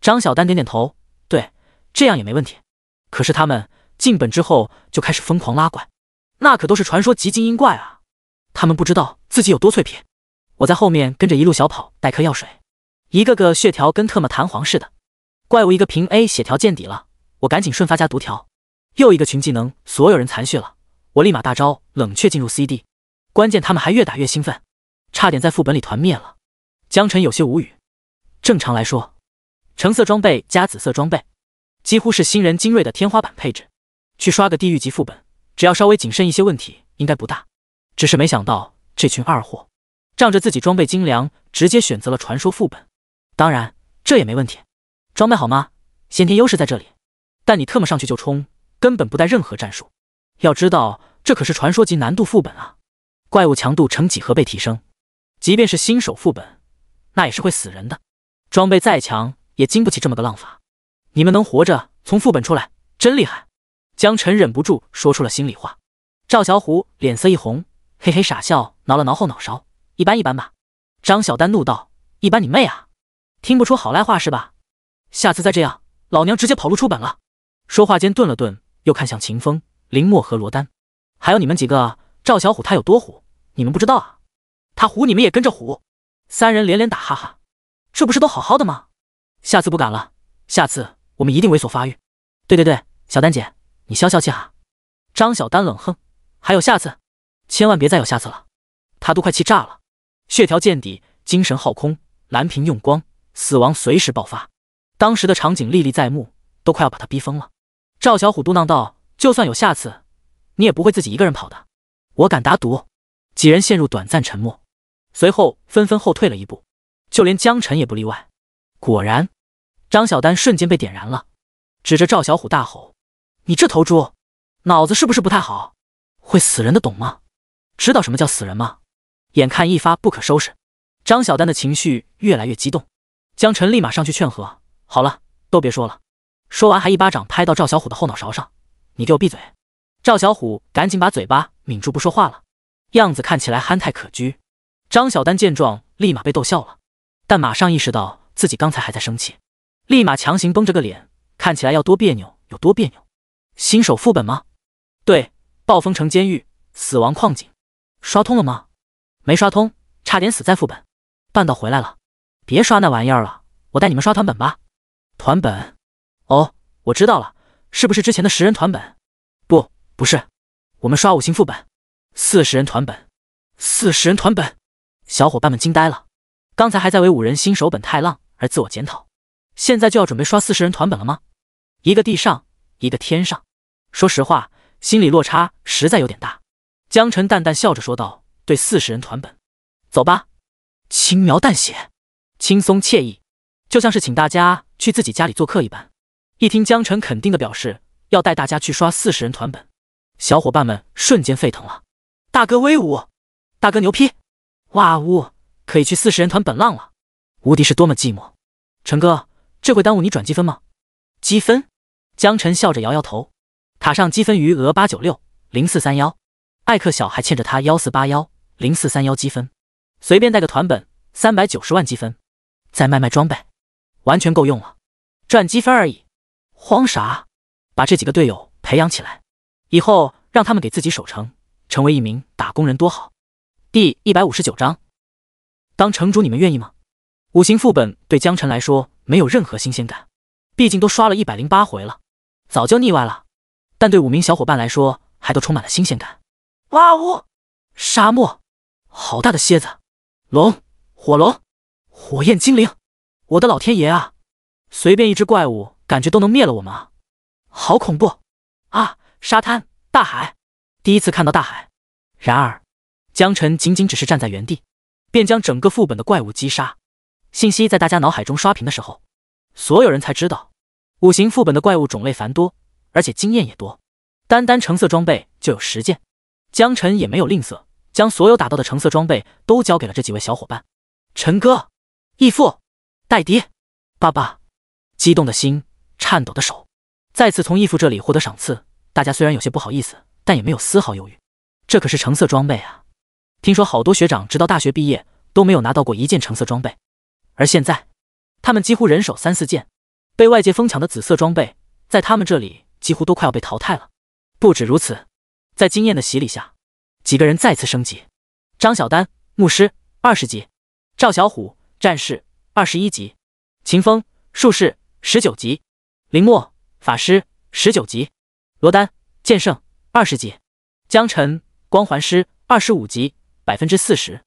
张小丹点点头：“对，这样也没问题。可是他们进本之后就开始疯狂拉怪，那可都是传说级精英怪啊！他们不知道自己有多脆皮。我在后面跟着一路小跑带颗药水，一个个血条跟特么弹簧似的。怪物一个平 A 血条见底了，我赶紧瞬发加毒条，又一个群技能，所有人残血了，我立马大招冷却进入 CD。关键他们还越打越兴奋，差点在副本里团灭了。”江晨有些无语。正常来说，橙色装备加紫色装备几乎是新人精锐的天花板配置，去刷个地狱级副本，只要稍微谨慎一些，问题应该不大。只是没想到这群二货仗着自己装备精良，直接选择了传说副本。当然这也没问题，装备好吗？先天优势在这里，但你特么上去就冲，根本不带任何战术。要知道这可是传说级难度副本啊，怪物强度成几何倍提升，即便是新手副本那也是会死人的，装备再强也经不起这么个浪法。你们能活着从副本出来真厉害。江晨忍不住说出了心里话。赵小虎脸色一红，嘿嘿傻笑，挠了挠后脑勺：“一般一般吧。”张小丹怒道：“一般你妹啊，听不出好赖话是吧？下次再这样，老娘直接跑路出本了。”说话间顿了顿，又看向秦风、林墨和罗丹：“还有你们几个，赵小虎他有多虎，你们不知道啊？他虎你们也跟着虎。”3人连连打哈哈：“这不是都好好的吗？下次不敢了，下次我们一定猥琐发育。”对对对，小丹姐你消消气哈。张小丹冷哼：“还有下次？千万别再有下次了。”他都快气炸了，血条见底，精神耗空，蓝屏用光，死亡随时爆发。当时的场景历历在目，都快要把他逼疯了。赵小虎嘟囔道：“就算有下次，你也不会自己一个人跑的，我敢打赌。”几人陷入短暂沉默，随后纷纷后退了一步，就连江晨也不例外。果然，张小丹瞬间被点燃了，指着赵小虎大吼：“你这头猪，脑子是不是不太好？会死人的懂吗？知道什么叫死人吗？”眼看一发不可收拾，张小丹的情绪越来越激动。江晨立马上去劝和：“好了，都别说了。”说完还一巴掌拍到赵小虎的后脑勺上：“你给我闭嘴！”赵小虎赶紧把嘴巴抿住不说话了，样子看起来憨态可掬。张小丹见状立马被逗笑了，但马上意识到自己刚才还在生气，立马强行绷着个脸，看起来要多别扭有多别扭。新手副本吗？对，暴风城监狱死亡矿井。刷通了吗？没刷通，差点死在副本。半道回来了，别刷那玩意儿了，我带你们刷团本吧。团本？哦，我知道了，是不是之前的10人团本？不是，我们刷5星副本，40人团本。40人团本，小伙伴们惊呆了。刚才还在为5人新手本太浪而自我检讨，现在就要准备刷40人团本了吗？一个地上，一个天上，说实话，心理落差实在有点大。江晨淡淡笑着说道：“对40人团本，走吧。轻描淡写，轻松惬意，就像是请大家去自己家里做客一般。一听江辰肯定的表示要带大家去刷40人团本，小伙伴们瞬间沸腾了。大哥威武，大哥牛批，哇呜，可以去40人团本浪了。无敌是多么寂寞。陈哥，这会耽误你转积分吗？积分？江辰笑着摇摇头。塔上积分余额8960431，艾克小还欠着他148100431积分，随便带个团本390万积分，再卖卖装备，完全够用了。赚积分而已，慌啥？把这几个队友培养起来，以后让他们给自己守城，成为一名打工人多好。第159章，当城主你们愿意吗？5行副本对江辰来说没有任何新鲜感，毕竟都刷了108回了，早就腻歪了。但对5名小伙伴来说，还都充满了新鲜感。哇呜！沙漠，好大的蝎子，龙，火龙，火焰精灵，我的老天爷啊！随便一只怪物，感觉都能灭了我们啊！好恐怖啊！沙滩，大海，第一次看到大海。然而，江辰仅仅只是站在原地，便将整个副本的怪物击杀。信息在大家脑海中刷屏的时候，所有人才知道5行副本的怪物种类繁多，而且经验也多，单单橙色装备就有10件。江辰也没有吝啬，将所有打到的橙色装备都交给了这几位小伙伴。陈哥，义父，戴迪，爸爸，激动的心，颤抖的手，再次从义父这里获得赏赐。大家虽然有些不好意思，但也没有丝毫犹豫，这可是橙色装备啊！听说好多学长直到大学毕业都没有拿到过1件橙色装备，而现在他们几乎人手3、4件。被外界疯抢的紫色装备在他们这里几乎都快要被淘汰了。不止如此，在经验的洗礼下，几个人再次升级。张小丹，牧师20级；赵小虎，战士21级；秦风，术士19级；林墨，法师19级；罗丹，剑圣20级；江辰，光环师25级，40%。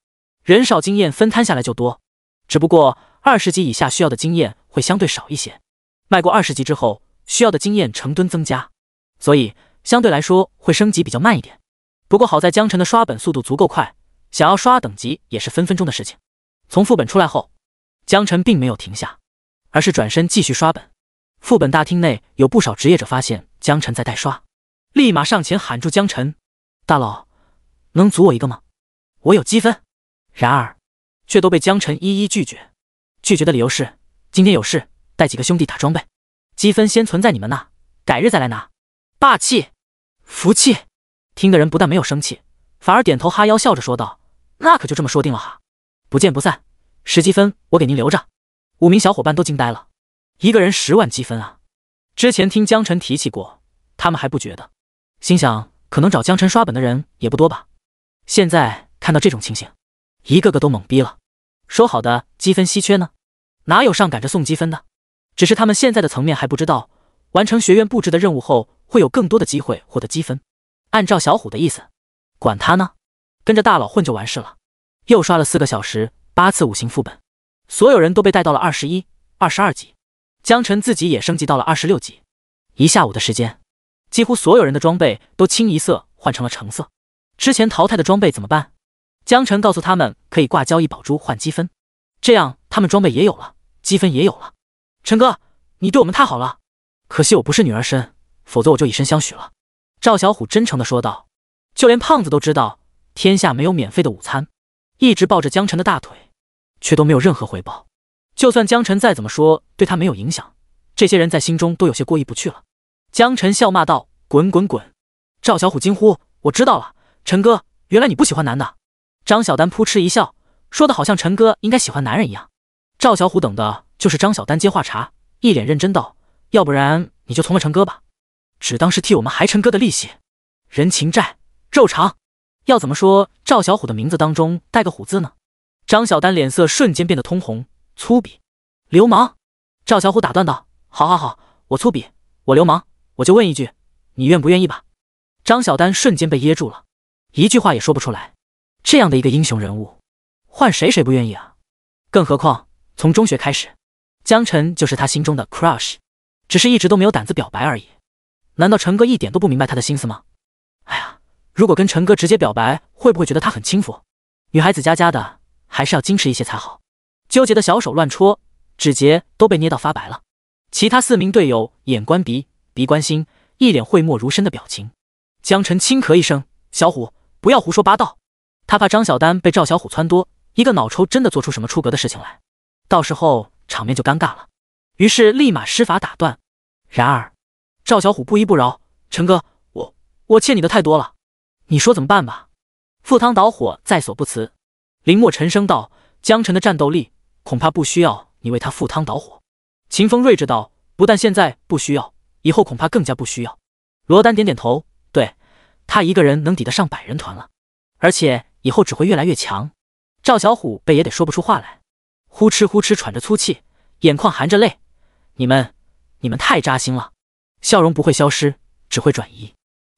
人少经验分摊下来就多，只不过20级以下需要的经验会相对少一些，迈过20级之后需要的经验成吨增加，所以相对来说会升级比较慢一点。不过好在江辰的刷本速度足够快，想要刷等级也是分分钟的事情。从副本出来后，江辰并没有停下，而是转身继续刷本。副本大厅内有不少职业者发现江辰在代刷，立马上前喊住江辰：大佬，能组我一个吗？我有积分。然而却都被江辰一一拒绝，拒绝的理由是今天有事，带几个兄弟打装备，积分先存在你们那，改日再来拿。霸气，服气。听的人不但没有生气，反而点头哈腰笑着说道：那可就这么说定了哈，不见不散，10积分我给您留着。5名小伙伴都惊呆了，一个人10万积分啊！之前听江辰提起过，他们还不觉得，心想可能找江辰刷本的人也不多吧。现在看到这种情形，一个个都懵逼了。说好的积分稀缺呢？哪有上赶着送积分的？只是他们现在的层面还不知道，完成学院布置的任务后会有更多的机会获得积分。按照小虎的意思，管他呢，跟着大佬混就完事了。又刷了4个小时，8次5行副本，所有人都被带到了21、22级，江辰自己也升级到了26级。1下午的时间，几乎所有人的装备都清一色换成了橙色。之前淘汰的装备怎么办？江辰告诉他们可以挂交易宝珠换积分，这样他们装备也有了，积分也有了。陈哥，你对我们太好了，可惜我不是女儿身，否则我就以身相许了。赵小虎真诚地说道。就连胖子都知道天下没有免费的午餐，一直抱着江辰的大腿，却都没有任何回报。就算江辰再怎么说对他没有影响，这些人在心中都有些过意不去了。江辰笑骂道：滚滚滚！赵小虎惊呼：我知道了，陈哥，原来你不喜欢男的。张小丹扑哧一笑，说的好像陈哥应该喜欢男人一样。赵小虎等的就是张小丹接话茬，一脸认真道：要不然你就从了陈哥吧，只当是替我们还陈哥的利息，人情债肉偿。要怎么说赵小虎的名字当中带个虎字呢？张小丹脸色瞬间变得通红，粗鄙，流氓。赵小虎打断道：好好好，我粗鄙，我流氓，我就问一句，你愿不愿意吧？张小丹瞬间被噎住了，一句话也说不出来。这样的一个英雄人物，换谁不愿意啊？更何况从中学开始，江辰就是他心中的 crush， 只是一直都没有胆子表白而已。难道陈哥一点都不明白他的心思吗？哎呀，如果跟陈哥直接表白，会不会觉得他很轻浮？女孩子家家的，还是要矜持一些才好。纠结的小手乱戳，指节都被捏到发白了。其他4名队友眼观鼻，鼻观心，一脸讳莫如深的表情。江晨轻咳一声：“小虎，不要胡说八道。”他怕张小丹被赵小虎撺掇，一个脑抽真的做出什么出格的事情来，到时候场面就尴尬了。于是立马施法打断。然而赵小虎不依不饶：“陈哥，我欠你的太多了，你说怎么办吧？”赴汤蹈火在所不辞。林默沉声道：“江晨的战斗力恐怕不需要你为他赴汤蹈火。”秦风睿智道：“不但现在不需要，以后恐怕更加不需要。”罗丹点点头：“对，他一个人能抵得上100人团了，而且以后只会越来越强。”赵小虎被也得说不出话来，呼哧呼哧喘着粗气，眼眶含着泪：“你们太扎心了。”笑容不会消失，只会转移。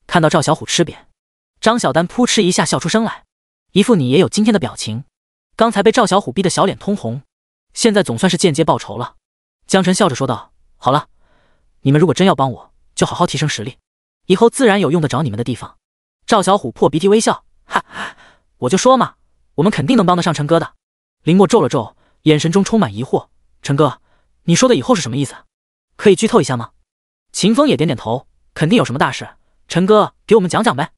看到赵小虎吃瘪，张小丹扑哧一下笑出声来，一副你也有今天的表情。刚才被赵小虎逼得小脸通红，现在总算是间接报仇了。江晨笑着说道：“好了，你们如果真要帮我，就好好提升实力，以后自然有用得着你们的地方。”赵小虎破鼻涕微笑：“哈，我就说嘛，我们肯定能帮得上陈哥的。”林默皱了皱，眼神中充满疑惑：“陈哥，你说的以后是什么意思？可以剧透一下吗？”秦风也点点头：“肯定有什么大事，陈哥给我们讲讲呗。”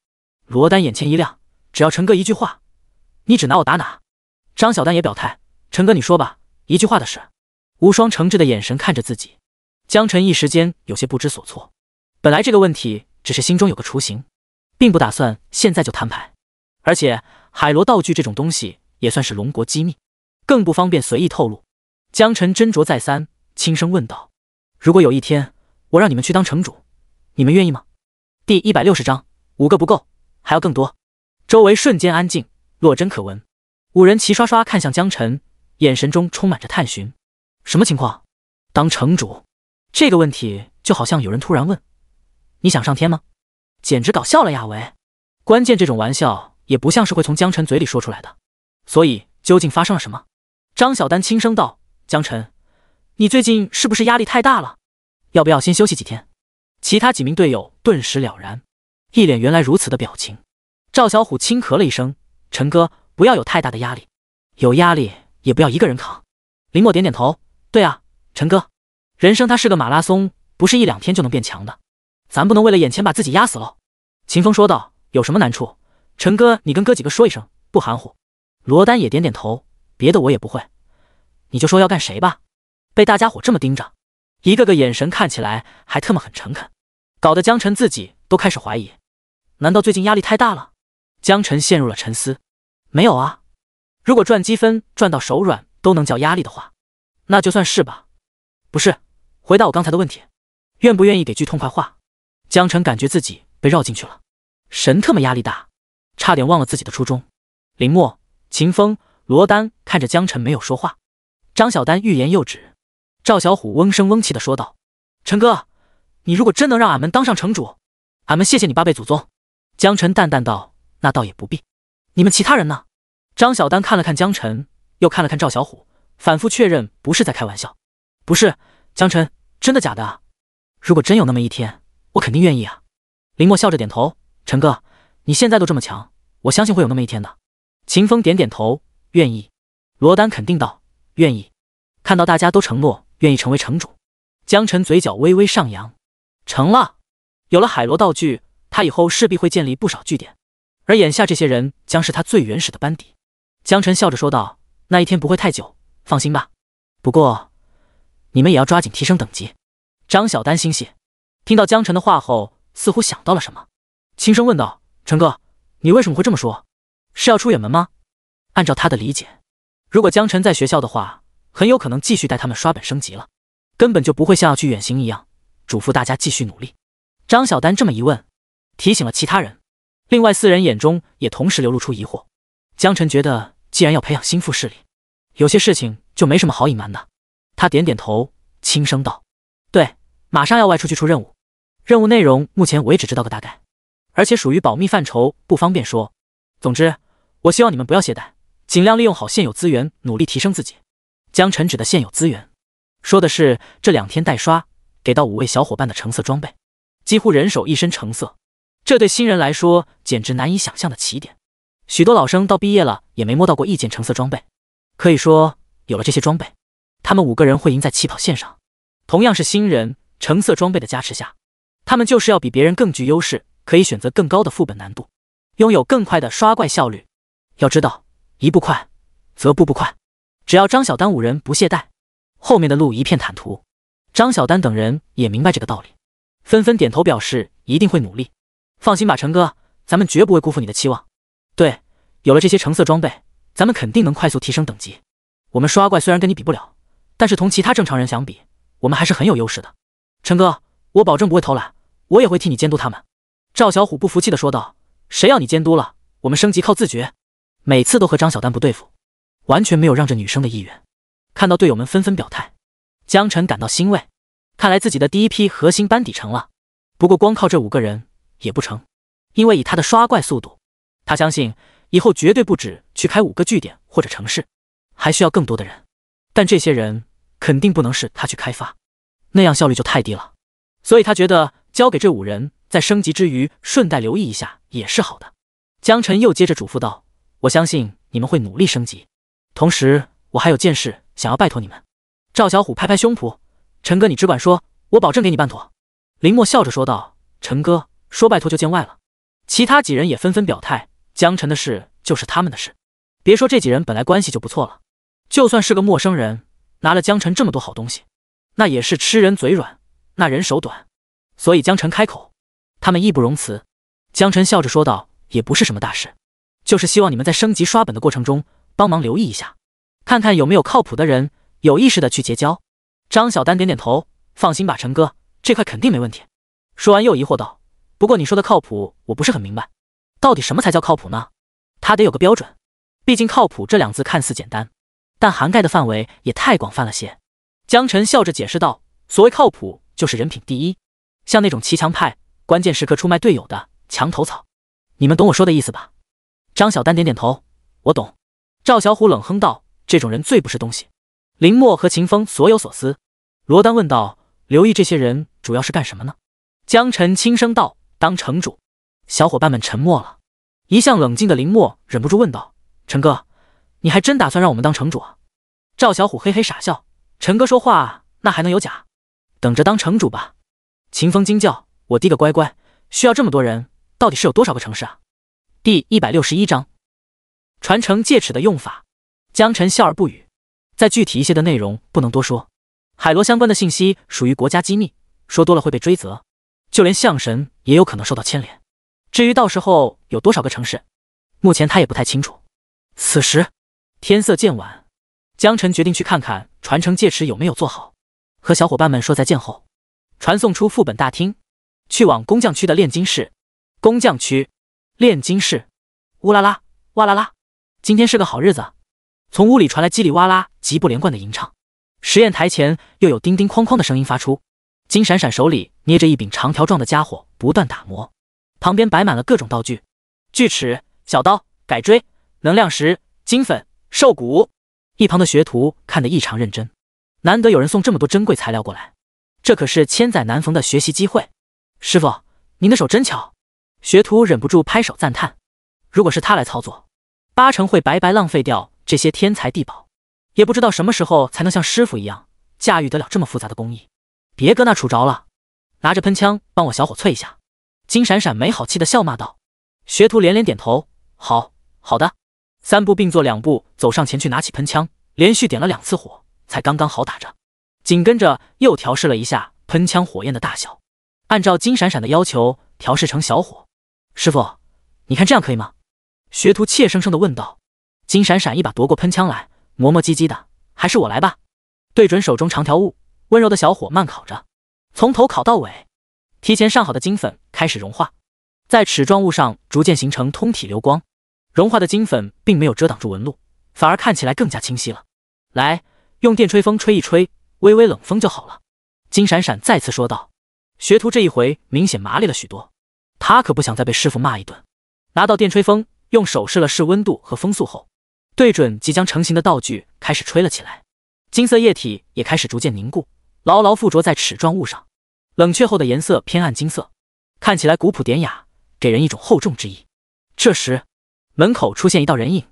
罗丹眼前一亮：“只要陈哥一句话，你指哪我打哪。”张小丹也表态：“陈哥你说吧，一句话的事。”无双诚挚的眼神看着自己，江晨一时间有些不知所措。本来这个问题只是心中有个雏形，并不打算现在就摊牌，而且海螺道具这种东西也算是龙国机密，更不方便随意透露。江晨斟酌再三，轻声问道：“如果有一天我让你们去当城主，你们愿意吗？”第160章，5个不够，还要更多。周围瞬间安静，落针可闻。5人齐刷刷看向江晨，眼神中充满着探寻。什么情况？当城主？这个问题就好像有人突然问：“你想上天吗？”简直搞笑了呀！喂，关键这种玩笑也不像是会从江晨嘴里说出来的。所以究竟发生了什么？张小丹轻声道：“江晨，你最近是不是压力太大了？要不要先休息几天？”其他几名队友顿时了然，一脸原来如此的表情。赵小虎轻咳了一声：“陈哥，不要有太大的压力，有压力也不要一个人扛。”林默点点头：“对啊，陈哥，人生它是个马拉松，不是1、2天就能变强的，咱不能为了眼前把自己压死喽。”秦风说道：“有什么难处？陈哥，你跟哥几个说一声，不含糊。”罗丹也点点头：“别的我也不会，你就说要干谁吧。”被大家伙这么盯着，一个个眼神看起来还特么很诚恳，搞得江晨自己都开始怀疑，难道最近压力太大了？江晨陷入了沉思：“没有啊，如果赚积分赚到手软都能叫压力的话，那就算是吧。不是，回答我刚才的问题，愿不愿意给句痛快话？”江晨感觉自己被绕进去了，神特么压力大，差点忘了自己的初衷。林默、秦风、罗丹看着江晨没有说话。张小丹欲言又止，赵小虎嗡声嗡气地说道：“陈哥，你如果真能让俺们当上城主，俺们谢谢你8辈祖宗。”江晨淡淡道：“那倒也不必。你们其他人呢？”张小丹看了看江晨，又看了看赵小虎，反复确认不是在开玩笑。“不是，江晨，真的假的啊？如果真有那么一天，我肯定愿意啊。”林默笑着点头：“陈哥，你现在都这么强，我相信会有那么一天的。”秦风点点头：“愿意。”罗丹肯定道：“愿意。”看到大家都承诺愿意成为城主，江晨嘴角微微上扬。成了，有了海螺道具，他以后势必会建立不少据点，而眼下这些人将是他最原始的班底。江晨笑着说道：“那一天不会太久，放心吧。不过你们也要抓紧提升等级。”张小丹心谢，听到江晨的话后，似乎想到了什么，轻声问道：“陈哥，你为什么会这么说？是要出远门吗？”按照他的理解，如果江晨在学校的话，很有可能继续带他们刷本升级了，根本就不会像要去远行一样，嘱咐大家继续努力。张小丹这么一问，提醒了其他人，另外4人眼中也同时流露出疑惑。江晨觉得，既然要培养心腹势力，有些事情就没什么好隐瞒的。他点点头，轻声道：“对，马上要外出去出任务，任务内容目前我也只知道个大概，而且属于保密范畴，不方便说。总之，我希望你们不要懈怠，尽量利用好现有资源，努力提升自己。”江晨指的现有资源，说的是这2天代刷给到5位小伙伴的橙色装备，几乎人手一身橙色，这对新人来说简直难以想象的起点。许多老生到毕业了也没摸到过1件橙色装备，可以说，有了这些装备，他们5个人会赢在起跑线上。同样是新人，橙色装备的加持下，他们就是要比别人更具优势，可以选择更高的副本难度，拥有更快的刷怪效率。要知道，一步快，则步步快。只要张小丹5人不懈怠，后面的路一片坦途。张小丹等人也明白这个道理，纷纷点头表示一定会努力。放心吧，陈哥，咱们绝不会辜负你的期望。对，有了这些橙色装备，咱们肯定能快速提升等级。我们刷怪虽然跟你比不了，但是同其他正常人相比，我们还是很有优势的。陈哥，我保证不会偷懒，我也会替你监督他们。赵小虎不服气地说道：“谁要你监督了？我们升级靠自觉。”每次都和张小丹不对付，完全没有让着女生的意愿。看到队友们纷纷表态，江晨感到欣慰，看来自己的第一批核心班底成了。不过光靠这5个人也不成，因为以他的刷怪速度，他相信以后绝对不止去开5个据点或者城市，还需要更多的人。但这些人肯定不能是他去开发，那样效率就太低了。所以他觉得交给这5人，在升级之余顺带留意一下也是好的。江晨又接着嘱咐道：“我相信你们会努力升级，同时我还有件事想要拜托你们。”赵小虎拍拍胸脯：“陈哥，你只管说，我保证给你办妥。”林默笑着说道：“陈哥，说拜托就见外了。”其他几人也纷纷表态，江晨的事就是他们的事。别说这几人本来关系就不错了，就算是个陌生人，拿了江晨这么多好东西，那也是吃人嘴软，那人手短。所以江晨开口，他们义不容辞。江晨笑着说道：“也不是什么大事，就是希望你们在升级刷本的过程中帮忙留意一下，看看有没有靠谱的人，有意识的去结交。”张小丹点点头：“放心吧，陈哥，这块肯定没问题。”说完又疑惑道：“不过你说的靠谱，我不是很明白，到底什么才叫靠谱呢？他得有个标准，毕竟靠谱这2字看似简单，但涵盖的范围也太广泛了些。”江晨笑着解释道：“所谓靠谱，就是人品第一，像那种骑墙派，关键时刻出卖队友的墙头草，你们懂我说的意思吧？”张小丹点点头：“我懂。”赵小虎冷哼道：“这种人最不是东西。”林默和秦风所有所思。罗丹问道：“留意这些人主要是干什么呢？”江晨轻声道：“当城主。”小伙伴们沉默了。一向冷静的林默忍不住问道：“陈哥，你还真打算让我们当城主啊？”赵小虎嘿嘿傻笑：“陈哥说话那还能有假？等着当城主吧。”秦风惊叫：“我滴个乖乖，需要这么多人，到底是有多少个城市啊？”第161章传承戒尺的用法。江晨笑而不语，再具体一些的内容不能多说，海螺相关的信息属于国家机密，说多了会被追责，就连象神也有可能受到牵连。至于到时候有多少个城市，目前他也不太清楚。此时天色渐晚，江晨决定去看看传承戒尺有没有做好。和小伙伴们说再见后，传送出副本大厅，去往工匠区的炼金室。工匠区，炼金室，乌拉拉，哇啦啦，今天是个好日子。从屋里传来叽里哇啦极不连贯的吟唱，实验台前又有叮叮哐哐的声音发出。金闪闪手里捏着一柄长条状的家伙，不断打磨，旁边摆满了各种道具：锯齿、小刀、改锥、能量石、金粉、兽骨。一旁的学徒看得异常认真，难得有人送这么多珍贵材料过来，这可是千载难逢的学习机会。师傅，您的手真巧。学徒忍不住拍手赞叹，如果是他来操作，8成会白白浪费掉这些天材地宝，也不知道什么时候才能像师傅一样驾驭得了这么复杂的工艺。别搁那杵着了，拿着喷枪帮我小火淬一下。金闪闪没好气的笑骂道。学徒连连点头：“好，好的。”3步并作2步走上前去，拿起喷枪，连续点了2次火，才刚刚好打着。紧跟着又调试了一下喷枪火焰的大小，按照金闪闪的要求调试成小火。师傅，你看这样可以吗？学徒怯生生地问道。金闪闪一把夺过喷枪来，磨磨唧唧的：“还是我来吧。”对准手中长条物，温柔的小火慢烤着，从头烤到尾。提前上好的金粉开始融化，在齿状物上逐渐形成通体流光。融化的金粉并没有遮挡住纹路，反而看起来更加清晰了。来，用电吹风吹一吹，微微冷风就好了。金闪闪再次说道。学徒这一回明显麻利了许多，他可不想再被师傅骂一顿。拿到电吹风，用手试了试温度和风速后，对准即将成型的道具开始吹了起来。金色液体也开始逐渐凝固，牢牢附着在齿状物上。冷却后的颜色偏暗金色，看起来古朴典雅，给人一种厚重之意。这时门口出现一道人影：“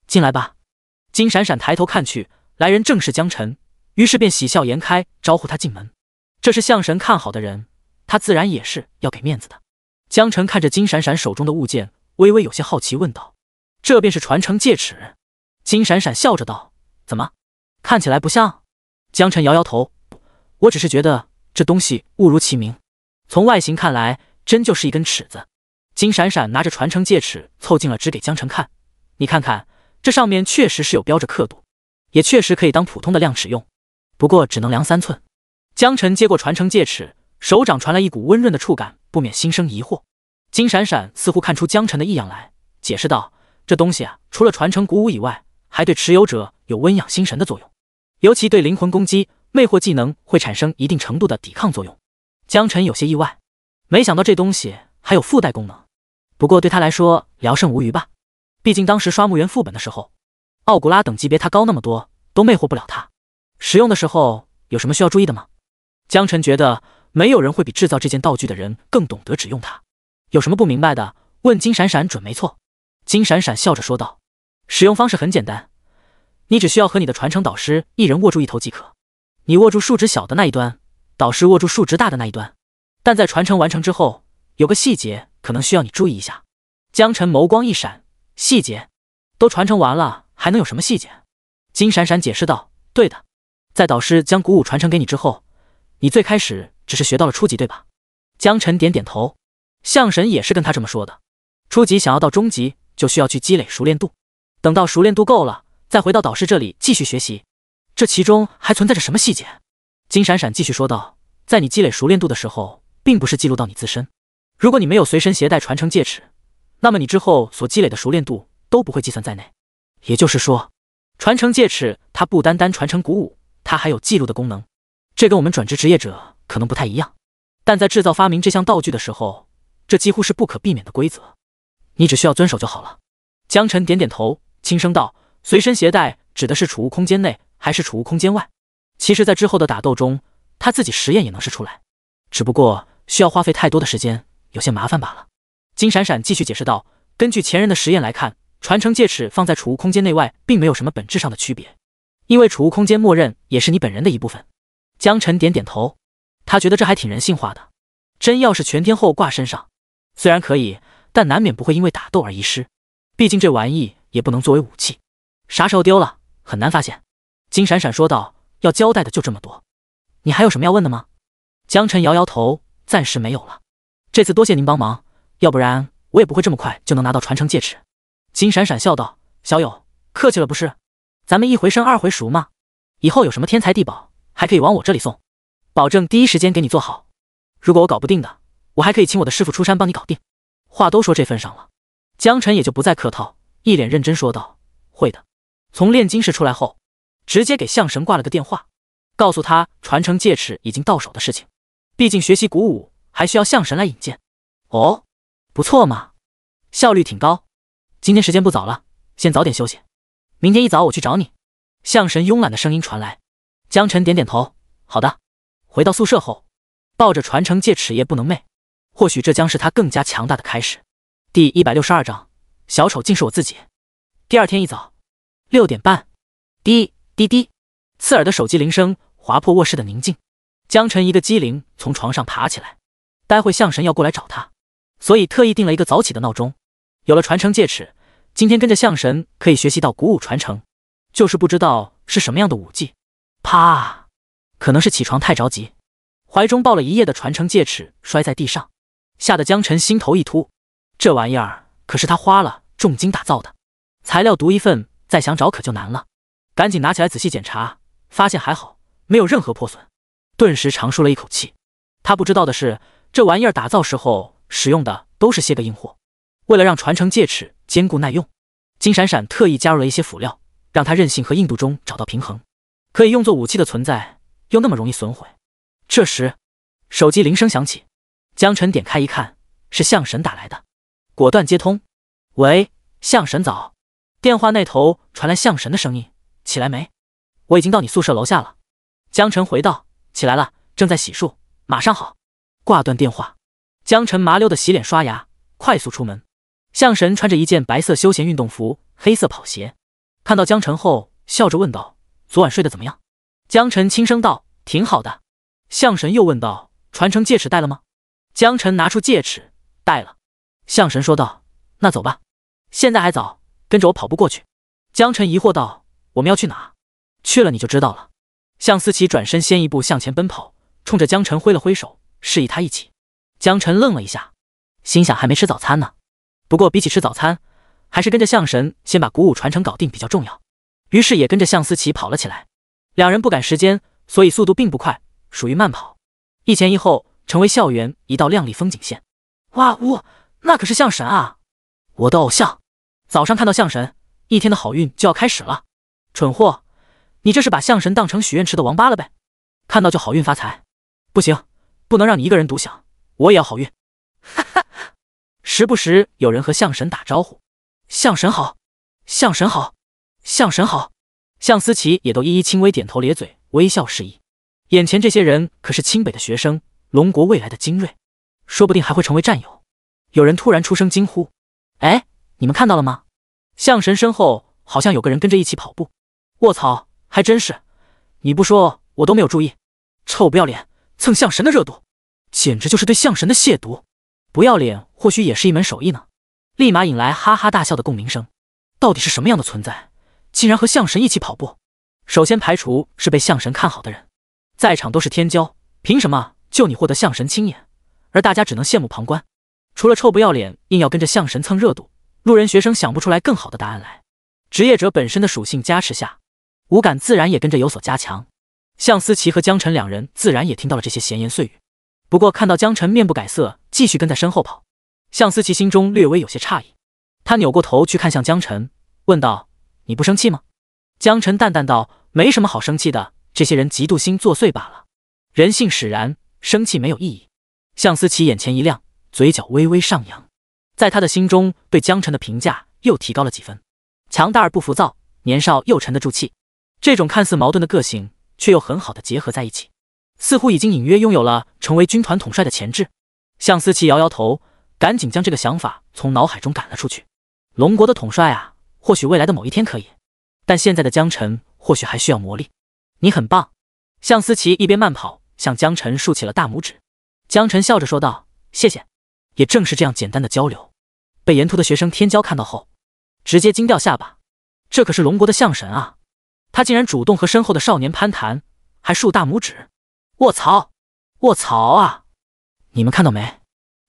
进来吧。”金闪闪抬头看去，来人正是江晨，于是便喜笑颜开，招呼他进门。这是相神看好的人，他自然也是要给面子的。江晨看着金闪闪手中的物件，微微有些好奇，问道：“这便是传承戒尺？”金闪闪笑着道：“怎么，看起来不像？”江晨摇摇头：“我只是觉得这东西物如其名，从外形看来，真就是一根尺子。”金闪闪拿着传承戒尺凑近了，指给江晨看：“你看看，这上面确实是有标着刻度，也确实可以当普通的量尺用，不过只能量3寸。”江晨接过传承戒尺，手掌传来一股温润的触感，不免心生疑惑。金闪闪似乎看出江晨的异样来，解释道：“这东西啊，除了传承鼓舞以外，还对持有者有温养心神的作用，尤其对灵魂攻击、魅惑技能会产生一定程度的抵抗作用。”江晨有些意外，没想到这东西还有附带功能。不过对他来说聊胜无余吧，毕竟当时刷墓园副本的时候，奥古拉等级别他高那么多，都魅惑不了他。使用的时候有什么需要注意的吗？江晨觉得没有人会比制造这件道具的人更懂得使用它。有什么不明白的，问金闪闪准没错。金闪闪笑着说道：“使用方式很简单，你只需要和你的传承导师一人握住一头即可。你握住数值小的那一端，导师握住数值大的那一端。但在传承完成之后，有个细节可能需要你注意一下。”江晨眸光一闪：“细节？都传承完了，还能有什么细节？”金闪闪解释道：“对的，在导师将鼓舞传承给你之后，你最开始只是学到了初级，对吧？”江晨点点头。相神也是跟他这么说的，初级想要到中级，就需要去积累熟练度，等到熟练度够了，再回到导师这里继续学习。这其中还存在着什么细节？金闪闪继续说道：“在你积累熟练度的时候，并不是记录到你自身。如果你没有随身携带传承戒尺，那么你之后所积累的熟练度都不会计算在内。也就是说，传承戒尺它不单单传承鼓舞，它还有记录的功能。这跟我们转职职业者可能不太一样，但在制造发明这项道具的时候，这几乎是不可避免的规则，你只需要遵守就好了。”江晨点点头，轻声道：“随身携带指的是储物空间内还是储物空间外？其实在之后的打斗中，他自己实验也能试出来，只不过需要花费太多的时间，有些麻烦罢了。”金闪闪继续解释道：“根据前人的实验来看，传承戒尺放在储物空间内外并没有什么本质上的区别，因为储物空间默认也是你本人的一部分。”江晨点点头，他觉得这还挺人性化的。真要是全天候挂身上，虽然可以，但难免不会因为打斗而遗失，毕竟这玩意也不能作为武器，啥时候丢了很难发现。金闪闪说道：“要交代的就这么多，你还有什么要问的吗？”江晨摇摇头：“暂时没有了，这次多谢您帮忙，要不然我也不会这么快就能拿到传承戒尺。”金闪闪笑道：“小友，客气了不是，咱们一回生二回熟嘛，以后有什么天才地宝还可以往我这里送，保证第一时间给你做好。如果我搞不定的，我还可以请我的师傅出山帮你搞定。”话都说这份上了，江晨也就不再客套，一脸认真说道：“会的。”从炼金室出来后，直接给相神挂了个电话，告诉他传承戒尺已经到手的事情。毕竟学习鼓舞还需要相神来引荐。哦，不错嘛，效率挺高。今天时间不早了，先早点休息，明天一早我去找你。相神慵懒的声音传来。江晨点点头：“好的。”回到宿舍后，抱着传承戒尺夜不能寐，或许这将是他更加强大的开始。第162章，小丑竟是我自己。第二天一早6点半，滴滴滴，刺耳的手机铃声划破卧室的宁静。江晨一个机灵从床上爬起来，待会相神要过来找他，所以特意定了一个早起的闹钟。有了传承戒尺，今天跟着相神可以学习到鼓舞传承，就是不知道是什么样的武技。啪，可能是起床太着急，怀中抱了一夜的传承戒尺摔在地上，吓得江晨心头一突。这玩意儿可是他花了重金打造的，材料独一份，再想找可就难了。赶紧拿起来仔细检查，发现还好，没有任何破损，顿时长舒了一口气。他不知道的是，这玩意儿打造时候使用的都是些个硬货，为了让传承戒尺坚固耐用，金闪闪特意加入了一些辅料，让它韧性和硬度中找到平衡，可以用作武器的存在又那么容易损毁。这时手机铃声响起，江晨点开一看，是相神打来的，果断接通。喂，相神早。电话那头传来相神的声音：“起来没？我已经到你宿舍楼下了。”江晨回道：“起来了，正在洗漱，马上好。”挂断电话，江晨麻溜的洗脸刷牙，快速出门。相神穿着一件白色休闲运动服，黑色跑鞋，看到江晨后，笑着问道：“昨晚睡得怎么样？”江晨轻声道：“挺好的。”象神又问道：“传承戒尺带了吗？”江晨拿出戒尺，带了。象神说道：“那走吧，现在还早，跟着我跑步过去。”江晨疑惑道：“我们要去哪？去了你就知道了。”向思琪转身先一步向前奔跑，冲着江晨挥了挥手，示意他一起。江晨愣了一下，心想还没吃早餐呢。不过比起吃早餐，还是跟着象神先把鼓舞传承搞定比较重要。于是也跟着向思琪跑了起来。两人不赶时间，所以速度并不快，属于慢跑。一前一后，成为校园一道亮丽风景线。哇呜，那可是象神啊！我的偶像。早上看到象神，一天的好运就要开始了。蠢货，你这是把象神当成许愿池的王八了呗？看到就好运发财。不行，不能让你一个人独享，我也要好运。哈哈。时不时有人和象神打招呼：“象神好，象神好，象神好。”向思琪也都一一轻微点头咧嘴，微笑示意。眼前这些人可是清北的学生，龙国未来的精锐，说不定还会成为战友。有人突然出声惊呼：“哎，你们看到了吗？象神身后好像有个人跟着一起跑步。”卧槽，还真是！你不说我都没有注意。臭不要脸，蹭象神的热度，简直就是对象神的亵渎。不要脸或许也是一门手艺呢。立马引来哈哈大笑的共鸣声。到底是什么样的存在，竟然和象神一起跑步？首先排除是被象神看好的人，在场都是天骄，凭什么就你获得象神青眼，而大家只能羡慕旁观？除了臭不要脸硬要跟着象神蹭热度，路人学生想不出来更好的答案来。职业者本身的属性加持下，五感自然也跟着有所加强。向思琪和江晨两人自然也听到了这些闲言碎语。不过看到江晨面不改色，继续跟在身后跑，向思琪心中略微有些诧异。他扭过头去看向江晨，问道：“你不生气吗？”江晨淡淡道：“没什么好生气的，这些人嫉妒心作祟罢了。人性使然，生气没有意义。”向思琪眼前一亮，嘴角微微上扬。在他的心中，对江晨的评价又提高了几分。强大而不浮躁，年少又沉得住气，这种看似矛盾的个性，却又很好的结合在一起，似乎已经隐约拥有了成为军团统帅的潜质。向思琪摇摇头，赶紧将这个想法从脑海中赶了出去。龙国的统帅啊，或许未来的某一天可以，但现在的江晨或许还需要磨砺。你很棒。向思琪一边慢跑，向江晨竖起了大拇指。江晨笑着说道：“谢谢。”也正是这样简单的交流，被沿途的学生天骄看到后，直接惊掉下巴。这可是龙国的象神啊，他竟然主动和身后的少年攀谈，还竖大拇指。卧槽，卧槽啊！你们看到没？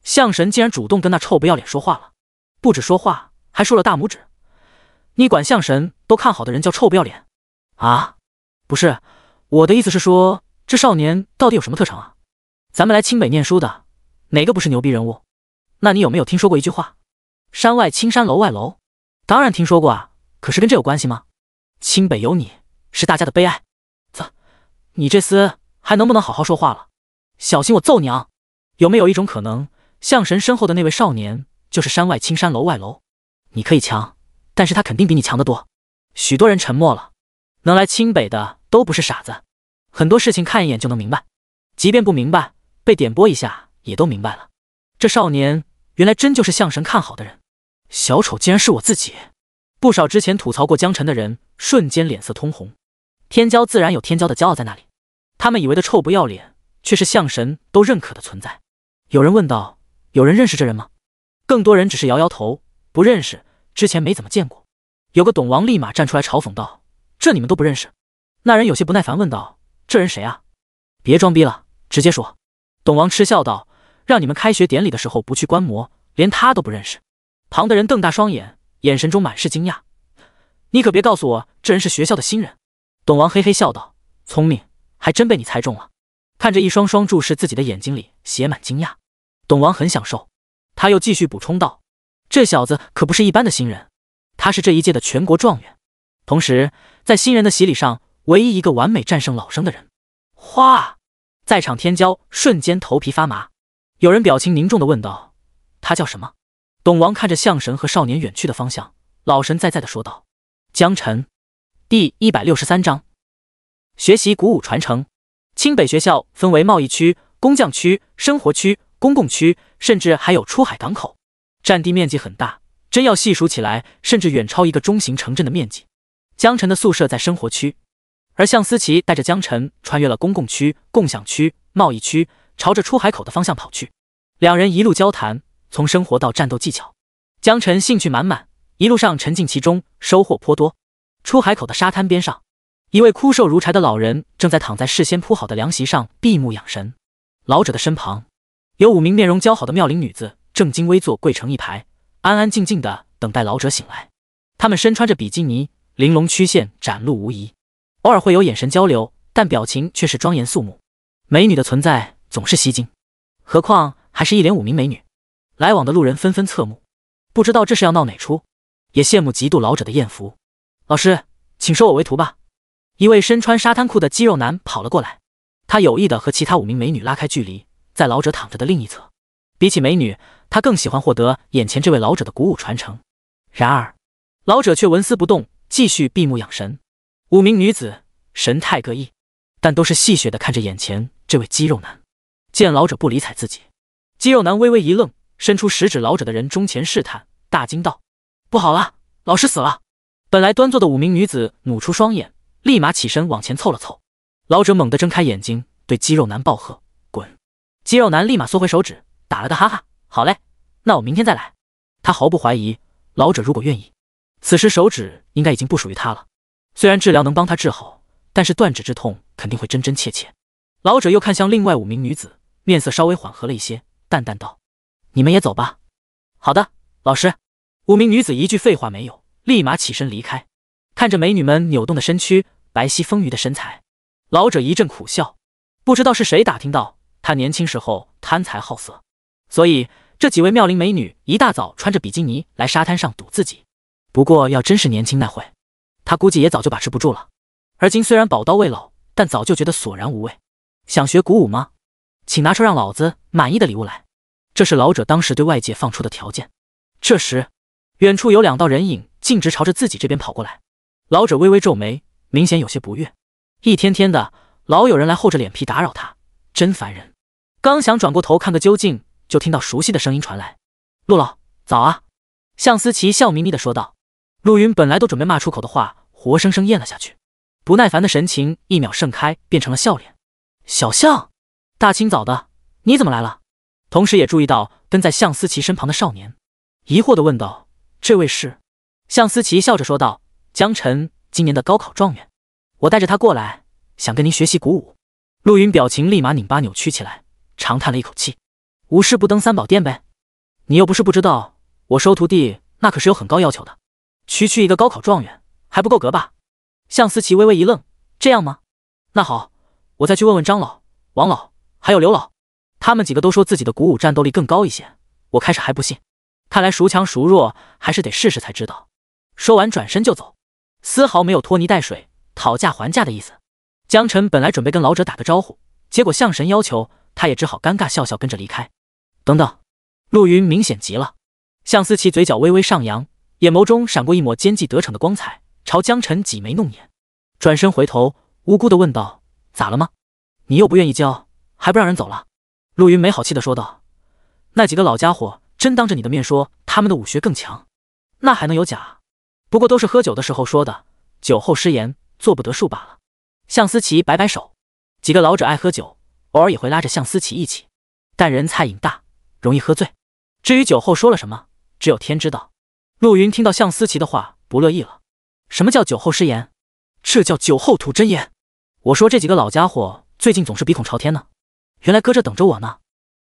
象神竟然主动跟那臭不要脸说话了，不止说话，还竖了大拇指。你管象神都看好的人叫臭不要脸啊？不是，我的意思是说，这少年到底有什么特长啊？咱们来清北念书的，哪个不是牛逼人物？那你有没有听说过一句话：山外青山楼外楼？当然听说过啊，可是跟这有关系吗？清北有你，是大家的悲哀。你这厮还能不能好好说话了？小心我揍你啊！有没有一种可能，象神身后的那位少年就是山外青山楼外楼？你可以强，但是他肯定比你强得多。许多人沉默了，能来清北的都不是傻子，很多事情看一眼就能明白，即便不明白，被点拨一下也都明白了。这少年原来真就是象神看好的人，小丑竟然是我自己。不少之前吐槽过江晨的人瞬间脸色通红。天骄自然有天骄的骄傲在那里，他们以为的臭不要脸，却是象神都认可的存在。有人问道：“有人认识这人吗？”更多人只是摇摇头，不认识，之前没怎么见过。有个董王立马站出来嘲讽道：“这你们都不认识？”那人有些不耐烦问道：“这人谁啊？别装逼了，直接说。”董王嗤笑道：“让你们开学典礼的时候不去观摩，连他都不认识。”旁的人瞪大双眼，眼神中满是惊讶：“你可别告诉我这人是学校的新人。”董王嘿嘿笑道：“聪明，还真被你猜中了。”看着一双双注视自己的眼睛里写满惊讶，董王很享受。他又继续补充道：“这小子可不是一般的新人，他是这一届的全国状元，同时在新人的洗礼上唯一一个完美战胜老生的人。”哗！在场天骄瞬间头皮发麻，有人表情凝重地问道：“他叫什么？”董王看着象神和少年远去的方向，老神在在地说道：“江晨。”第163章，学习鼓舞传承。清北学校分为贸易区、工匠区、生活区、公共区，甚至还有出海港口，占地面积很大，真要细数起来，甚至远超一个中型城镇的面积。江晨的宿舍在生活区，而向思琪带着江晨穿越了公共区、共享区、贸易区，朝着出海口的方向跑去。两人一路交谈，从生活到战斗技巧，江晨兴趣满满，一路上沉浸其中，收获颇多。出海口的沙滩边上，一位枯瘦如柴的老人正在躺在事先铺好的凉席上闭目养神。老者的身旁有5名面容姣好的妙龄女子，正襟危坐跪成一排，安安静静的等待老者醒来。她们身穿着比基尼，玲珑曲线展露无遗，偶尔会有眼神交流，但表情却是庄严肃穆。美女的存在总是吸睛，何况还是一连5名美女。来往的路人纷纷侧目，不知道这是要闹哪出，也羡慕嫉妒老者的艳福。老师，请收我为徒吧。一位身穿沙滩裤的肌肉男跑了过来，他有意的和其他5名美女拉开距离，在老者躺着的另一侧。比起美女，他更喜欢获得眼前这位老者的鼓舞传承。然而老者却纹丝不动，继续闭目养神。5名女子神态各异，但都是戏谑的看着眼前这位肌肉男。见老者不理睬自己，肌肉男微微一愣，伸出食指老者的人中前试探，大惊道：不好了，老师死了！本来端坐的5名女子努出双眼，立马起身往前凑了凑。老者猛地睁开眼睛，对肌肉男暴喝：滚！肌肉男立马缩回手指，打了个哈哈，好嘞，那我明天再来。他毫不怀疑，老者如果愿意，此时手指应该已经不属于他了。虽然治疗能帮他治好，但是断指之痛肯定会真真切切。老者又看向另外5名女子，面色稍微缓和了一些，淡淡道：你们也走吧。好的，老师。5名女子一句废话没有，立马起身离开。看着美女们扭动的身躯，白皙丰腴的身材，老者一阵苦笑。不知道是谁打听到他年轻时候贪财好色，所以这几位妙龄美女一大早穿着比基尼来沙滩上堵自己。不过要真是年轻那会，他估计也早就把持不住了。而今虽然宝刀未老，但早就觉得索然无味。想学鼓舞吗？请拿出让老子满意的礼物来。这是老者当时对外界放出的条件。这时远处有2道人影径直朝着自己这边跑过来。老者微微皱眉，明显有些不悦。一天天的，老有人来厚着脸皮打扰他，真烦人。刚想转过头看个究竟，就听到熟悉的声音传来：陆老，早啊。向思琪笑眯眯地说道。陆云本来都准备骂出口的话，活生生咽了下去，不耐烦的神情一秒盛开，变成了笑脸。小向，大清早的，你怎么来了？同时也注意到跟在向思琪身旁的少年，疑惑地问道：这位是？向思琪笑着说道：江晨，今年的高考状元，我带着他过来，想跟您学习鼓舞。陆云表情立马拧巴扭曲起来，长叹了一口气：无事不登三宝殿呗。你又不是不知道，我收徒弟那可是有很高要求的，区一个高考状元还不够格吧？向思琪微微一愣：这样吗？那好，我再去问问张老、王老还有刘老，他们几个都说自己的鼓舞战斗力更高一些，我开始还不信，看来孰强孰弱还是得试试才知道。说完转身就走，丝毫没有拖泥带水讨价还价的意思。江晨本来准备跟老者打个招呼，结果向神要求，他也只好尴尬笑笑跟着离开。等等，陆云明显急了。向思琪嘴角微微上扬，眼眸中闪过一抹奸计得逞的光彩，朝江晨挤眉弄眼，转身回头无辜地问道：咋了吗？你又不愿意教，还不让人走了？陆云没好气地说道：那几个老家伙真当着你的面说他们的武学更强，那还能有假？不过都是喝酒的时候说的，酒后失言，做不得数罢了。向思琪摆摆手，几个老者爱喝酒，偶尔也会拉着向思琪一起，但人菜瘾大，容易喝醉。至于酒后说了什么，只有天知道。陆云听到向思琪的话不乐意了：什么叫酒后失言？这叫酒后吐真言。我说这几个老家伙最近总是鼻孔朝天呢，原来搁这等着我呢。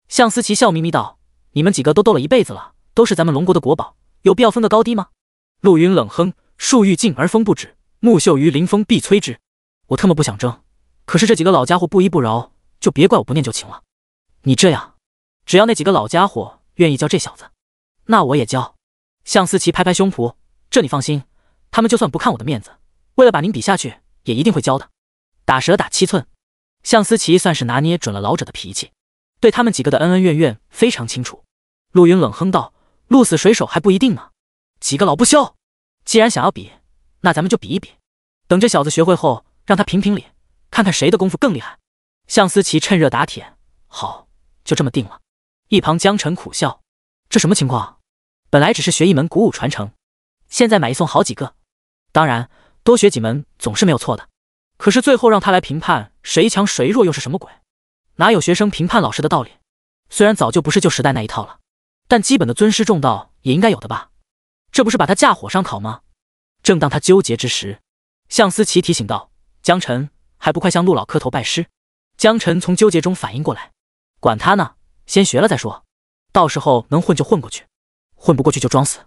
向思琪笑眯眯道：你们几个都斗了一辈子了，都是咱们龙国的国宝，有必要分个高低吗？陆云冷哼：树欲静而风不止，木秀于林，风必摧之。我特么不想争，可是这几个老家伙不依不饶，就别怪我不念旧情了。你这样，只要那几个老家伙愿意教这小子，那我也教。向思琪拍拍胸脯：这你放心，他们就算不看我的面子，为了把您比下去，也一定会教的。打蛇打7寸，向思琪算是拿捏准了老者的脾气，对他们几个的恩恩怨怨非常清楚。陆云冷哼道：鹿死谁手还不一定呢，几个老不休，既然想要比，那咱们就比一比，等这小子学会后，让他评评理，看看谁的功夫更厉害。向思琪趁热打铁：好，就这么定了。一旁江晨苦笑：这什么情况？本来只是学一门鼓舞传承，现在买一送好几个，当然多学几门总是没有错的。可是最后让他来评判谁强谁弱又是什么鬼？哪有学生评判老师的道理？虽然早就不是旧时代那一套了，但基本的尊师重道也应该有的吧？这不是把他架火上烤吗？正当他纠结之时，向思琪提醒道：“江晨，还不快向陆老磕头拜师？”江晨从纠结中反应过来，管他呢，先学了再说，到时候能混就混过去，混不过去就装死。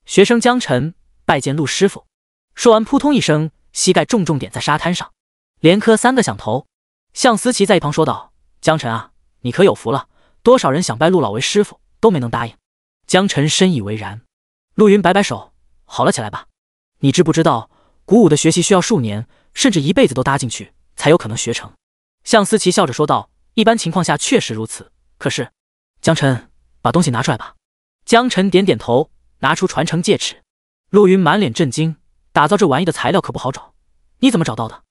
学生江晨拜见陆师傅。说完，扑通一声，膝盖重重点在沙滩上，连磕3个响头。向思琪在一旁说道：“江晨啊，你可有福了，多少人想拜陆老为师傅，都没能答应。”江晨深以为然。陆云摆摆手：“好了起来吧，你知不知道，鼓舞的学习需要数年，甚至一辈子都搭进去，才有可能学成。”向思琪笑着说道：“一般情况下确实如此，可是……江晨，把东西拿出来吧。”江晨点点头，拿出传承戒尺。陆云满脸震惊，打造这玩意的材料可不好找，你怎么找到的？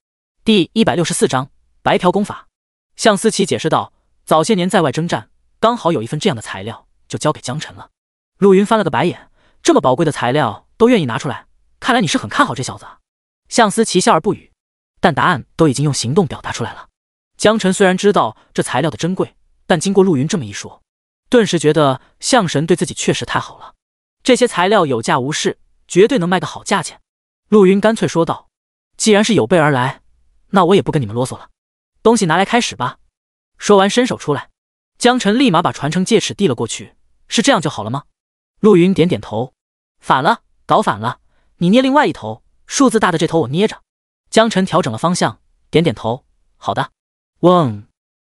第164章白嫖功法。向思琪解释道：“早些年在外征战，刚好有一份这样的材料，就交给江晨了。”陆云翻了个白眼，这么宝贵的材料都愿意拿出来，看来你是很看好这小子啊。向思琪笑而不语，但答案都已经用行动表达出来了。江晨虽然知道这材料的珍贵，但经过陆云这么一说，顿时觉得向神对自己确实太好了。这些材料有价无市，绝对能卖个好价钱。陆云干脆说道：“既然是有备而来，那我也不跟你们啰嗦了，东西拿来开始吧。”说完伸手出来，江晨立马把传承戒尺递了过去。“是这样就好了吗？”陆云点点头：“反了，搞反了，你捏另外一头，数字大的这头我捏着。”江晨调整了方向，点点头：“好的。”嗡！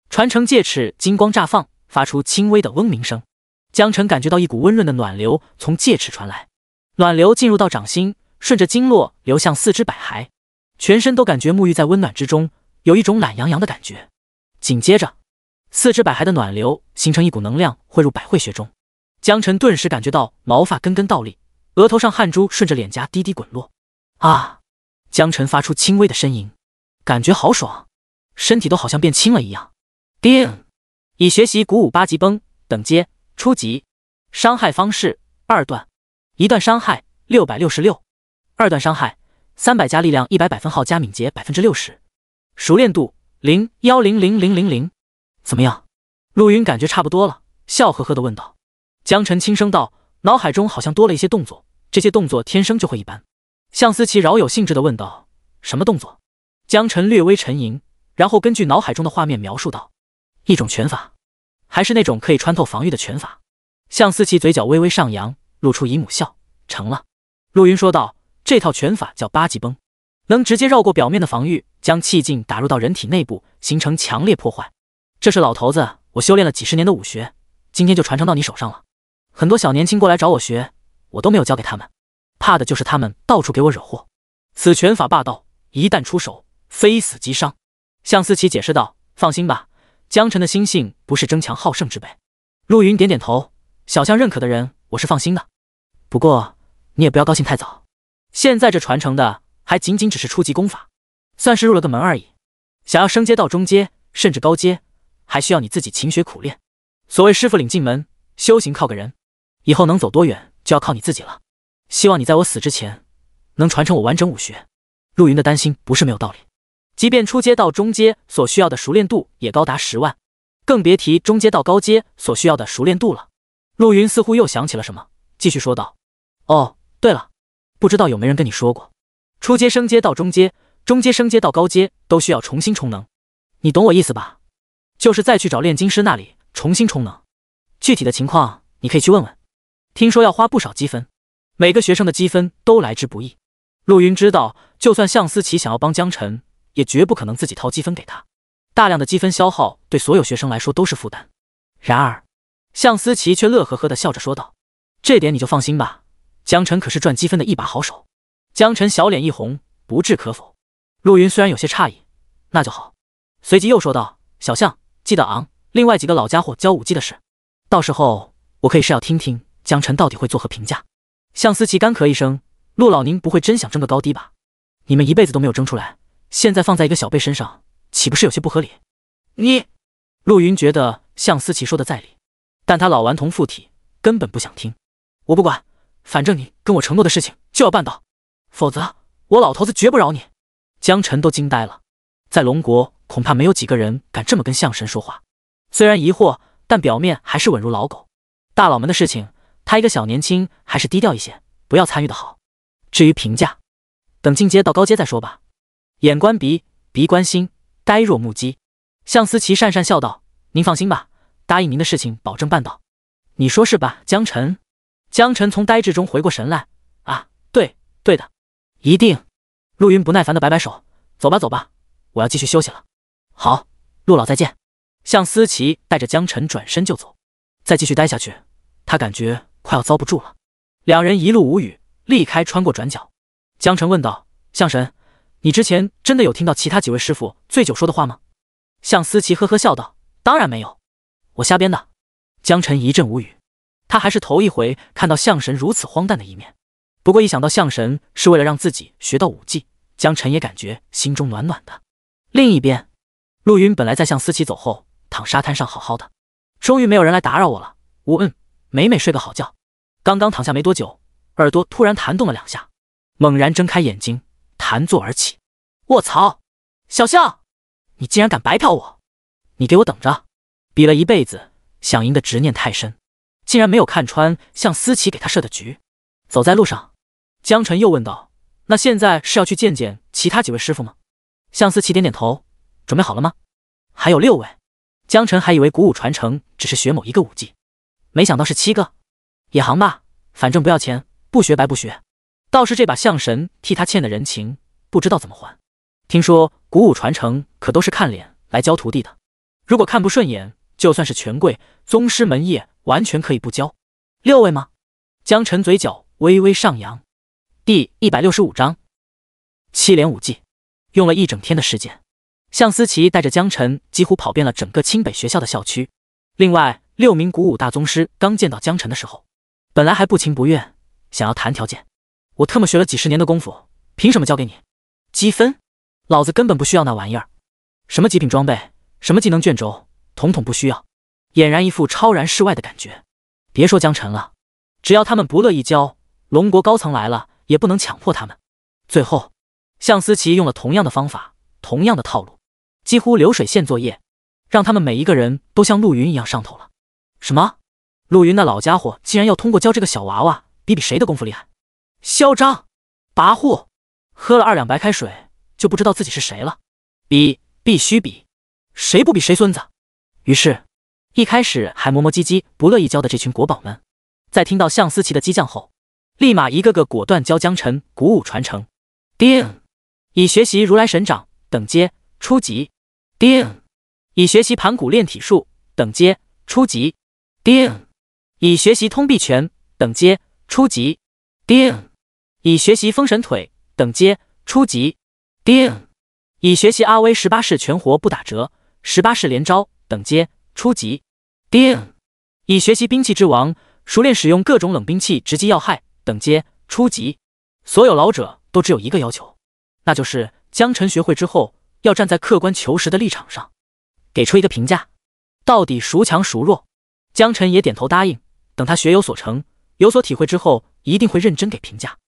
传承戒尺金光乍放，发出轻微的嗡鸣声。江晨感觉到一股温润的暖流从戒尺传来，暖流进入到掌心，顺着经络流向4肢百骸，全身都感觉沐浴在温暖之中，有一种懒洋洋的感觉。紧接着，4肢百骸的暖流形成一股能量汇入百会穴中，江晨顿时感觉到毛发根根倒立，额头上汗珠顺着脸颊滴滴滚落。啊！江晨发出轻微的呻吟，感觉好爽，身体都好像变轻了一样。叮！已学习鼓舞8级崩等阶初级，伤害方式2段，1段伤害666，2段伤害300加力量100百分号加敏捷60%，熟练度0.1000000。怎么样？陆云感觉差不多了，笑呵呵地问道。江晨轻声道，脑海中好像多了一些动作，这些动作天生就会一般。向思琪饶有兴致地问道：“什么动作？”江晨略微沉吟，然后根据脑海中的画面描述道：“一种拳法，还是那种可以穿透防御的拳法。”向思琪嘴角微微上扬，露出姨母笑：“成了。”陆云说道：“这套拳法叫8级崩，能直接绕过表面的防御，将气劲打入到人体内部，形成强烈破坏。这是老头子我修炼了几十年的武学，今天就传承到你手上了。很多小年轻过来找我学，我都没有教给他们，怕的就是他们到处给我惹祸。此拳法霸道，一旦出手，非死即伤。”向思琪解释道：“放心吧，江晨的心性不是争强好胜之辈。”陆云点点头：“小象认可的人，我是放心的。不过你也不要高兴太早，现在这传承的还仅仅只是初级功法，算是入了个门而已。想要升阶到中阶，甚至高阶，还需要你自己勤学苦练。所谓师傅领进门，修行靠个人，以后能走多远就要靠你自己了。希望你在我死之前能传承我完整武学。”陆云的担心不是没有道理，即便初阶到中阶所需要的熟练度也高达10万，更别提中阶到高阶所需要的熟练度了。陆云似乎又想起了什么，继续说道：“哦，对了，不知道有没人跟你说过，初阶升阶到中阶，中阶升阶到高阶都需要重新充能，你懂我意思吧？就是再去找炼金师那里重新充能，具体的情况你可以去问问，听说要花不少积分，每个学生的积分都来之不易。”陆云知道，就算向思琪想要帮江晨，也绝不可能自己掏积分给他，大量的积分消耗对所有学生来说都是负担。然而向思琪却乐呵呵地笑着说道：“这点你就放心吧，江晨可是赚积分的一把好手。”江晨小脸一红，不置可否。陆云虽然有些诧异，那就好，随即又说道：“小象，记得昂另外几个老家伙教武技的事，到时候我可以是要听听江晨到底会作何评价。”向思琪干咳一声：“陆老您不会真想争个高低吧？你们一辈子都没有争出来，现在放在一个小辈身上，岂不是有些不合理？”你……陆云觉得向思琪说的在理，但他老顽童附体，根本不想听。“我不管，反正你跟我承诺的事情就要办到，否则我老头子绝不饶你！江晨都惊呆了，在龙国恐怕没有几个人敢这么跟象神说话。虽然疑惑，但表面还是稳如老狗。大佬们的事情，他一个小年轻还是低调一些，不要参与的好。至于评价，等进阶到高阶再说吧。眼观鼻，鼻观心，呆若木鸡。向思琪讪讪笑道：“您放心吧，答应您的事情保证办到。你说是吧，江晨？”江晨从呆滞中回过神来：“啊，对的，一定。”陆云不耐烦的摆摆手：“走吧走吧，我要继续休息了。”“好，陆老再见。”向思琪带着江晨转身就走。再继续待下去，他感觉快要遭不住了。两人一路无语，立开穿过转角。江晨问道：“向神，你之前真的有听到其他几位师傅醉酒说的话吗？”向思琪呵呵笑道：“当然没有，我瞎编的。”江晨一阵无语，他还是头一回看到象神如此荒诞的一面。不过一想到象神是为了让自己学到武技，江晨也感觉心中暖暖的。另一边，陆云本来在向思琪走后躺沙滩上好好的，终于没有人来打扰我了，美美睡个好觉。刚刚躺下没多久，耳朵突然弹动了2下，猛然睁开眼睛，弹坐而起。卧槽，小象，你竟然敢白嫖我！你给我等着！比了一辈子，想赢的执念太深，竟然没有看穿向思琪给他设的局。走在路上，江晨又问道：“那现在是要去见见其他几位师傅吗？”向思琪点点头：“准备好了吗？”还有6位。江晨还以为古武传承只是学某一个武技，没想到是7个。也行吧，反正不要钱，不学白不学。倒是这把象神替他欠的人情，不知道怎么还。听说古武传承可都是看脸来教徒弟的，如果看不顺眼，就算是权贵宗师门业，完全可以不教。6位吗？江晨嘴角微微上扬。第165章7连武技，用了一整天的时间，向思琪带着江晨几乎跑遍了整个清北学校的校区。另外6名古武大宗师刚见到江晨的时候，本来还不情不愿，想要谈条件。我特么学了几10年的功夫，凭什么交给你？积分？老子根本不需要那玩意儿。什么极品装备，什么技能卷轴，统统不需要。俨然一副超然世外的感觉。别说江晨了，只要他们不乐意交，龙国高层来了也不能强迫他们。最后向思琪用了同样的方法，同样的套路，几乎流水线作业，让他们每一个人都像陆云一样上头了。什么？陆云那老家伙竟然要通过教这个小娃娃比谁的功夫厉害？嚣张！跋扈！喝了2两白开水就不知道自己是谁了。必须比，谁不比谁孙子。于是一开始还磨磨唧唧不乐意教的这群国宝们，在听到向思琪的激将后，立马一个个果断教江晨古武传承。叮！已学习如来神掌，等阶初级。叮！已学习盘古炼体术，等阶初级。叮！已学习通臂拳，等阶初级。叮！已学习封神腿，等阶初级。叮！已学习阿威18式全活不打折，18式连招，等阶初级。叮！已学习兵器之王，熟练使用各种冷兵器直击要害，等阶初级。所有老者都只有一个要求，那就是江晨学会之后要站在客观求实的立场上，给出一个评价，到底孰强孰弱。江晨也点头答应，等他学有所成，有所体会之后，一定会认真给评价。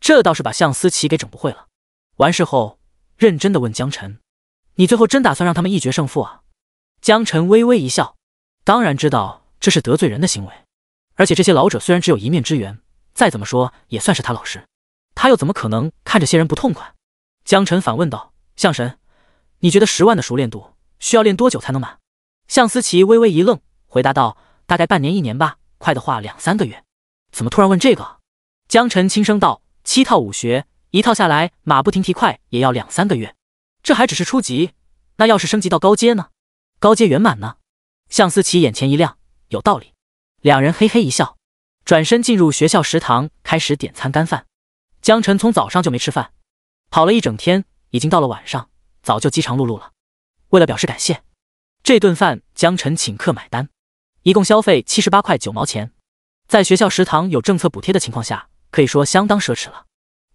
这倒是把向思琪给整不会了。完事后认真的问江晨：“你最后真打算让他们一决胜负啊？”江晨微微一笑，当然知道这是得罪人的行为，而且这些老者虽然只有一面之缘，再怎么说也算是他老师，他又怎么可能看这些人不痛快？江晨反问道：“向神，你觉得10万的熟练度需要练多久才能满？”向思琪微微一愣，回答道：“大概半年1年吧，快的话2、3个月。”怎么突然问这个？江晨轻声道：“7套武学，一套下来马不停蹄快也要2、3个月，这还只是初级，那要是升级到高阶呢？高阶圆满呢？”向思琪眼前一亮，有道理。两人嘿嘿一笑，转身进入学校食堂，开始点餐干饭。江晨从早上就没吃饭，跑了一整天，已经到了晚上，早就饥肠辘辘了。为了表示感谢，这顿饭江晨请客买单，一共消费78块9毛钱。在学校食堂有政策补贴的情况下，可以说相当奢侈了。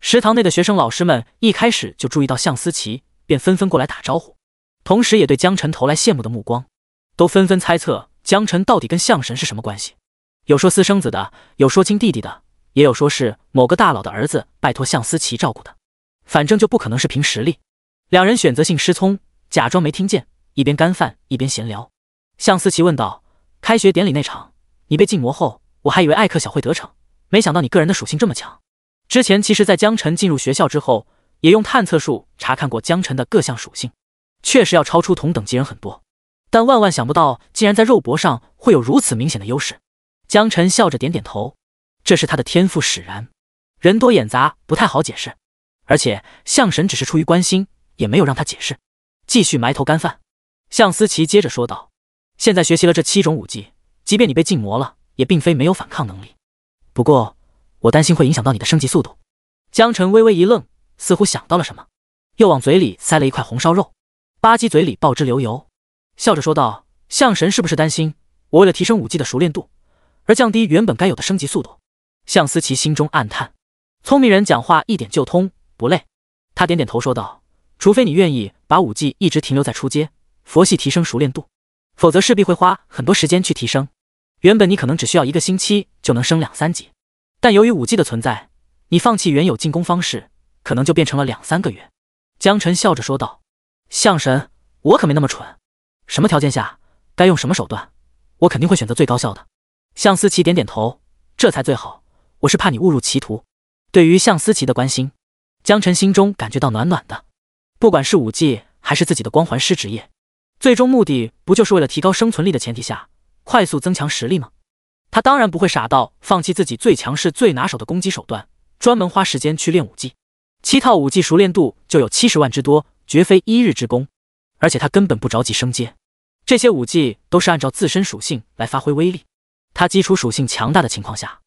食堂内的学生老师们一开始就注意到向思琪，便纷纷过来打招呼，同时也对江晨投来羡慕的目光，都纷纷猜测江晨到底跟象神是什么关系。有说私生子的，有说亲弟弟的，也有说是某个大佬的儿子拜托向思琪照顾的。反正就不可能是凭实力。两人选择性失聪，假装没听见，一边干饭一边闲聊。向思琪问道：开学典礼那场，你被禁魔后，我还以为艾克小会得逞，没想到你个人的属性这么强。之前其实在江晨进入学校之后，也用探测术查看过江晨的各项属性，确实要超出同等级人很多，但万万想不到竟然在肉搏上会有如此明显的优势。江晨笑着点点头，这是他的天赋使然，人多眼杂不太好解释，而且向神只是出于关心，也没有让他解释，继续埋头干饭。向思琪接着说道：现在学习了这7种武技，即便你被禁魔了，也并非没有反抗能力，不过我担心会影响到你的升级速度。江晨微微一愣，似乎想到了什么，又往嘴里塞了一块红烧肉，吧唧嘴里爆汁流油，笑着说道：向神是不是担心我为了提升武技的熟练度而降低原本该有的升级速度？向思琪心中暗叹，聪明人讲话一点就通，不累。他点点头说道：除非你愿意把武技一直停留在初阶，佛系提升熟练度，否则势必会花很多时间去提升。原本你可能只需要1个星期就能升2、3级，但由于武技的存在，你放弃原有进攻方式，可能就变成了2、3个月。江晨笑着说道：向神，我可没那么蠢，什么条件下该用什么手段，我肯定会选择最高效的。向思琪点点头，这才最好，我是怕你误入歧途。对于向思琪的关心，江晨心中感觉到暖暖的。不管是武技还是自己的光环师职业，最终目的不就是为了提高生存力的前提下，快速增强实力吗？他当然不会傻到放弃自己最强势最拿手的攻击手段，专门花时间去练武技。7套武技熟练度就有70万之多，绝非1日之功，而且他根本不着急升阶，这些武技都是按照自身属性来发挥威力。他基础属性强大的情况下，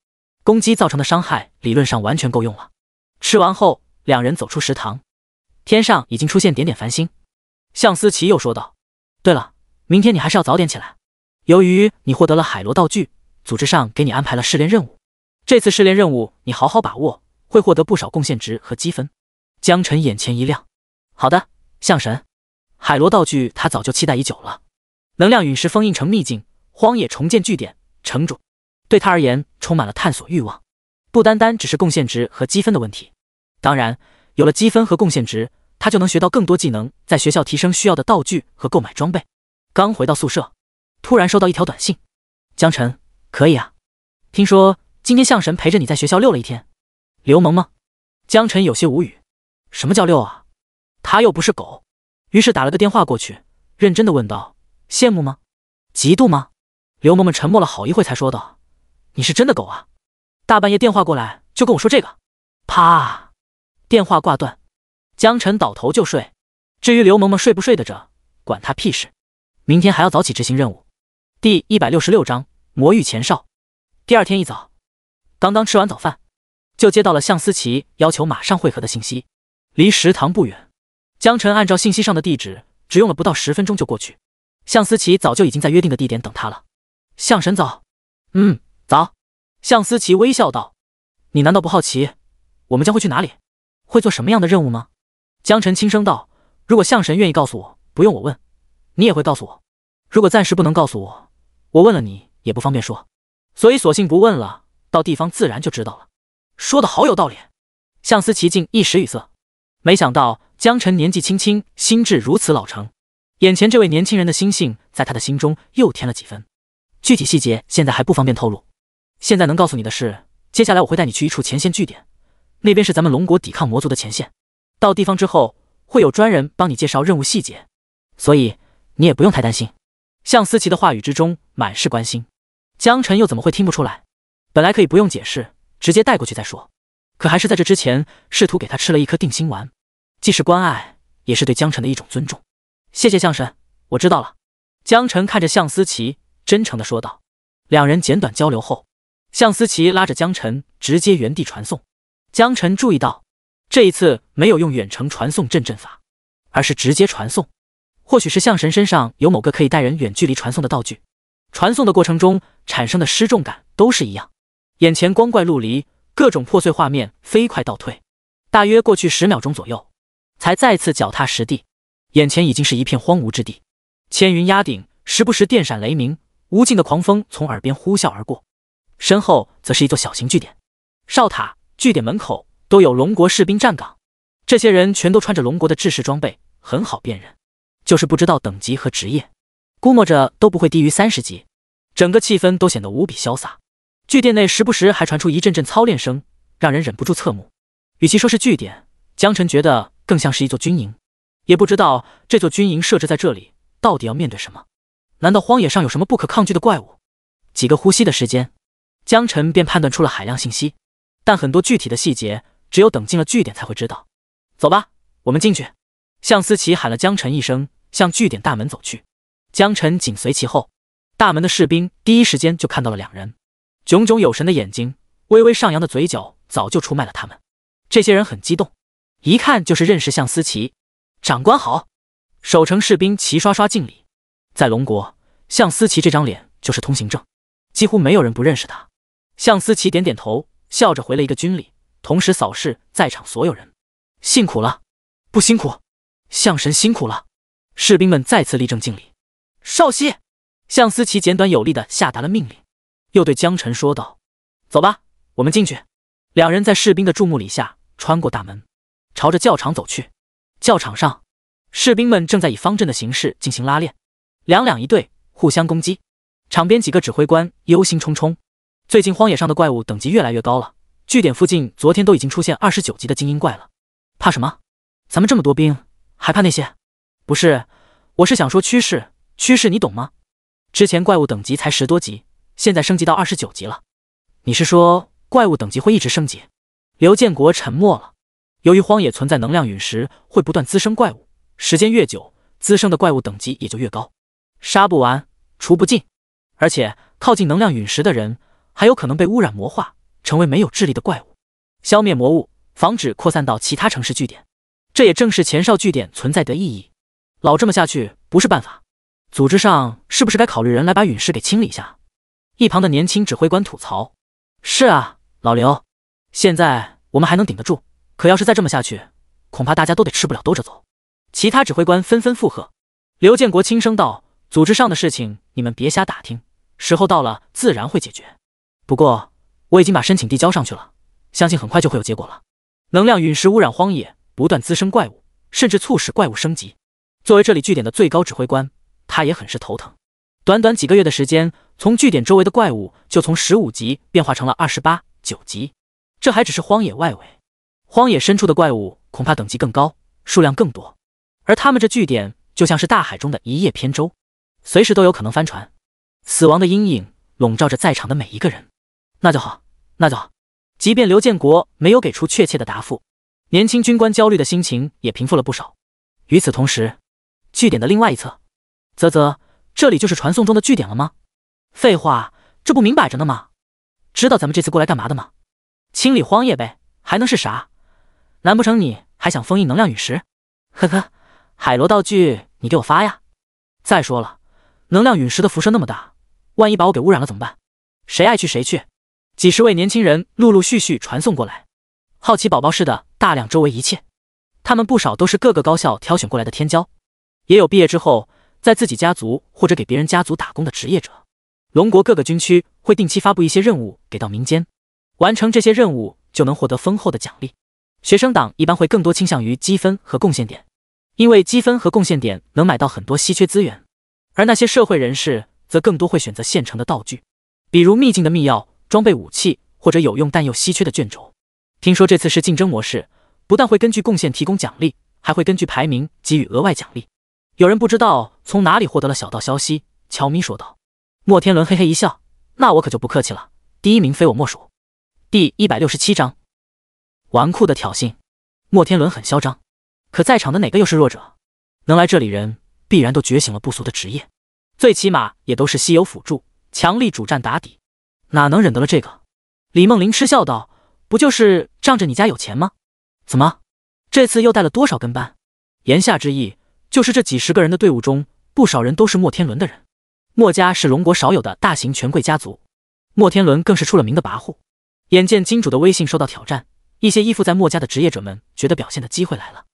攻击造成的伤害理论上完全够用了。吃完后，两人走出食堂，天上已经出现点点繁星。向思琪又说道：对了，明天你还是要早点起来，由于你获得了海螺道具，组织上给你安排了试炼任务，这次试炼任务你好好把握，会获得不少贡献值和积分。江晨眼前一亮，好的，向神。海螺道具他早就期待已久了，能量陨石封印成秘境，荒野重建据点，城主对他而言充满了探索欲望，不单单只是贡献值和积分的问题。当然，有了积分和贡献值，他就能学到更多技能，在学校提升需要的道具和购买装备。刚回到宿舍，突然收到一条短信：江晨，可以啊，听说今天向神陪着你在学校溜了一天，流氓吗？江晨有些无语，什么叫溜啊？他又不是狗。于是打了个电话过去，认真的问道：羡慕吗？嫉妒吗？流氓们沉默了好一会才说道：你是真的狗啊，大半夜电话过来就跟我说这个。啪，电话挂断。江晨倒头就睡，至于流氓们睡不睡得着，管他屁事。明天还要早起执行任务。第166章魔域前哨。第二天一早，刚刚吃完早饭，就接到了向思琪要求马上会合的信息。离食堂不远，江晨按照信息上的地址，只用了不到10分钟就过去。向思琪早就已经在约定的地点等他了。向神早。早。向思琪微笑道：你难道不好奇我们将会去哪里，会做什么样的任务吗？江晨轻声道：如果向神愿意告诉我，不用我问，你也会告诉我。如果暂时不能告诉我，我问了你也不方便说，所以索性不问了，到地方自然就知道了。说的好有道理。向思琪竟一时语塞，没想到江晨年纪轻轻，心智如此老成，眼前这位年轻人的心性在他的心中又添了几分。具体细节现在还不方便透露，现在能告诉你的是，接下来我会带你去一处前线据点，那边是咱们龙国抵抗魔族的前线，到地方之后会有专人帮你介绍任务细节，所以你也不用太担心。向思琪的话语之中满是关心，江晨又怎么会听不出来？本来可以不用解释，直接带过去再说，可还是在这之前试图给他吃了一颗定心丸，既是关爱，也是对江晨的一种尊重。谢谢向神，我知道了。江晨看着向思琪，真诚地说道。两人简短交流后，向思琪拉着江晨直接原地传送。江晨注意到，这一次没有用远程传送阵法，而是直接传送。或许是向神身上有某个可以带人远距离传送的道具，传送的过程中产生的失重感都是一样。眼前光怪陆离，各种破碎画面飞快倒退，大约过去10秒钟左右，才再次脚踏实地。眼前已经是一片荒芜之地，千云压顶，时不时电闪雷鸣，无尽的狂风从耳边呼啸而过。身后则是一座小型据点，哨塔、据点门口都有龙国士兵站岗，这些人全都穿着龙国的制式装备，很好辨认，就是不知道等级和职业，估摸着都不会低于30级。整个气氛都显得无比潇洒。据点内时不时还传出一阵阵操练声，让人忍不住侧目。与其说是据点，江晨觉得更像是一座军营。也不知道这座军营设置在这里，到底要面对什么？难道荒野上有什么不可抗拒的怪物？几个呼吸的时间，江晨便判断出了海量信息，但很多具体的细节，只有等进了据点才会知道。走吧，我们进去。向思琪喊了江晨一声，向据点大门走去。江晨紧随其后。大门的士兵第一时间就看到了两人，炯炯有神的眼睛，微微上扬的嘴角，早就出卖了他们。这些人很激动，一看就是认识向思琪。长官好！守城士兵齐刷刷敬礼。在龙国，向思琪这张脸就是通行证，几乎没有人不认识他。向思琪点点头，笑着回了一个军礼，同时扫视在场所有人。辛苦了！不辛苦，向神辛苦了！士兵们再次立正敬礼。少熙！向思琪简短有力地下达了命令，又对江晨说道：“走吧，我们进去。”两人在士兵的注目礼下穿过大门，朝着教场走去。教场上，士兵们正在以方阵的形式进行拉练，两两一队，互相攻击。场边几个指挥官忧心忡忡，最近荒野上的怪物等级越来越高了，据点附近昨天都已经出现29级的精英怪了。怕什么？咱们这么多兵，还怕那些？不是，我是想说趋势你懂吗？之前怪物等级才10多级，现在升级到29级了。你是说怪物等级会一直升级？刘建国沉默了。由于荒野存在能量陨石，会不断滋生怪物，时间越久，滋生的怪物等级也就越高，杀不完，除不尽。而且靠近能量陨石的人，还有可能被污染魔化，成为没有智力的怪物。消灭魔物，防止扩散到其他城市据点，这也正是前哨据点存在的意义。老这么下去不是办法。组织上是不是该考虑人来把陨石给清理一下？一旁的年轻指挥官吐槽：“是啊，老刘，现在我们还能顶得住，可要是再这么下去，恐怕大家都得吃不了兜着走。”其他指挥官纷纷附和。刘建国轻声道：“组织上的事情你们别瞎打听，时候到了自然会解决。不过我已经把申请递交上去了，相信很快就会有结果了。”能量陨石污染荒野，不断滋生怪物，甚至促使怪物升级。作为这里据点的最高指挥官，他也很是头疼。短短几个月的时间，从据点周围的怪物就从15级变化成了28、9级，这还只是荒野外围。荒野深处的怪物恐怕等级更高，数量更多。而他们这据点就像是大海中的一叶扁舟，随时都有可能翻船。死亡的阴影笼罩着在场的每一个人。那就好，那就好。即便刘建国没有给出确切的答复，年轻军官焦虑的心情也平复了不少。与此同时，据点的另外一侧，这里就是传送中的据点了吗？废话，这不明摆着呢吗？知道咱们这次过来干嘛的吗？清理荒野呗，还能是啥？难不成你还想封印能量陨石？呵呵，海螺道具你给我发呀！再说了，能量陨石的辐射那么大，万一把我给污染了怎么办？谁爱去谁去。几十位年轻人陆陆续续传送过来，好奇宝宝似的大量周围一切。他们不少都是各个高校挑选过来的天骄，也有毕业之后在自己家族或者给别人家族打工的职业者。龙国各个军区会定期发布一些任务给到民间，完成这些任务就能获得丰厚的奖励。学生党一般会更多倾向于积分和贡献点，因为积分和贡献点能买到很多稀缺资源。而那些社会人士则更多会选择现成的道具，比如秘境的秘药、装备武器或者有用但又稀缺的卷轴。听说这次是竞争模式，不但会根据贡献提供奖励，还会根据排名给予额外奖励。有人不知道从哪里获得了小道消息，悄咪说道。莫天伦嘿嘿一笑，那我可就不客气了，第一名非我莫属。第167章，纨绔的挑衅。莫天伦很嚣张，可在场的哪个又是弱者？能来这里人必然都觉醒了不俗的职业，最起码也都是稀有辅助，强力主战打底，哪能忍得了这个？李梦玲嗤笑道：“不就是仗着你家有钱吗？怎么，这次又带了多少跟班？”言下之意就是这几十个人的队伍中，不少人都是莫天伦的人。莫家是龙国少有的大型权贵家族，莫天伦更是出了名的跋扈。眼见金主的威信受到挑战，一些依附在莫家的职业者们觉得表现的机会来了，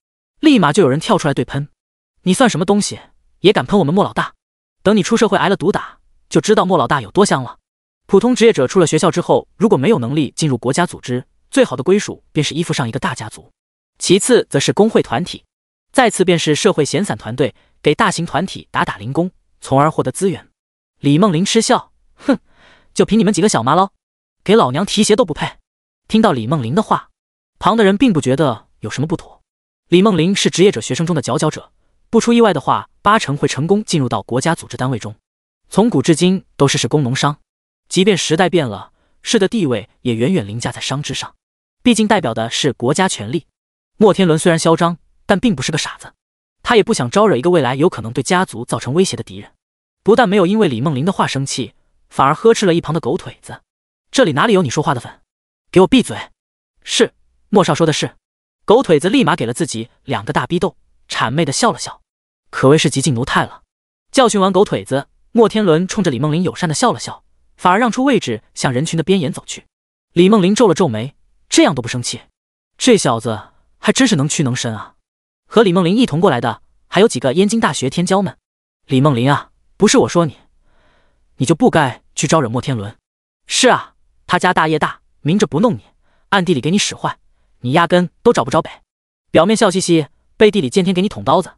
立马就有人跳出来对喷：“你算什么东西，也敢喷我们莫老大？等你出社会挨了毒打，就知道莫老大有多香了。”普通职业者出了学校之后，如果没有能力进入国家组织，最好的归属便是依附上一个大家族。其次则是工会团体，再次便是社会闲散团队，给大型团体打零工，从而获得资源。李梦玲嗤笑，哼，就凭你们几个小麻捞，给老娘提鞋都不配。听到李梦玲的话，旁的人并不觉得有什么不妥。李梦玲是职业者学生中的佼佼者，不出意外的话，80%会成功进入到国家组织单位中。从古至今都是工农商，即便时代变了，士的地位也远远凌驾在商之上，毕竟代表的是国家权力。莫天伦虽然嚣张，但并不是个傻子，他也不想招惹一个未来有可能对家族造成威胁的敌人。不但没有因为李梦玲的话生气，反而呵斥了一旁的狗腿子。这里哪里有你说话的份？给我闭嘴！是，莫少说的是。狗腿子立马给了自己2个大逼斗，谄媚的笑了笑，可谓是极尽奴态了。教训完狗腿子，莫天伦冲着李梦玲友善的笑了笑，反而让出位置向人群的边沿走去。李梦玲皱了皱眉，这样都不生气，这小子还真是能屈能伸啊。和李梦玲一同过来的还有几个燕京大学天骄们。李梦玲啊，不是我说你，你就不该去招惹莫天伦。是啊，他家大业大，明着不弄你，暗地里给你使坏，你压根都找不着北。表面笑嘻嘻，背地里见天给你捅刀子，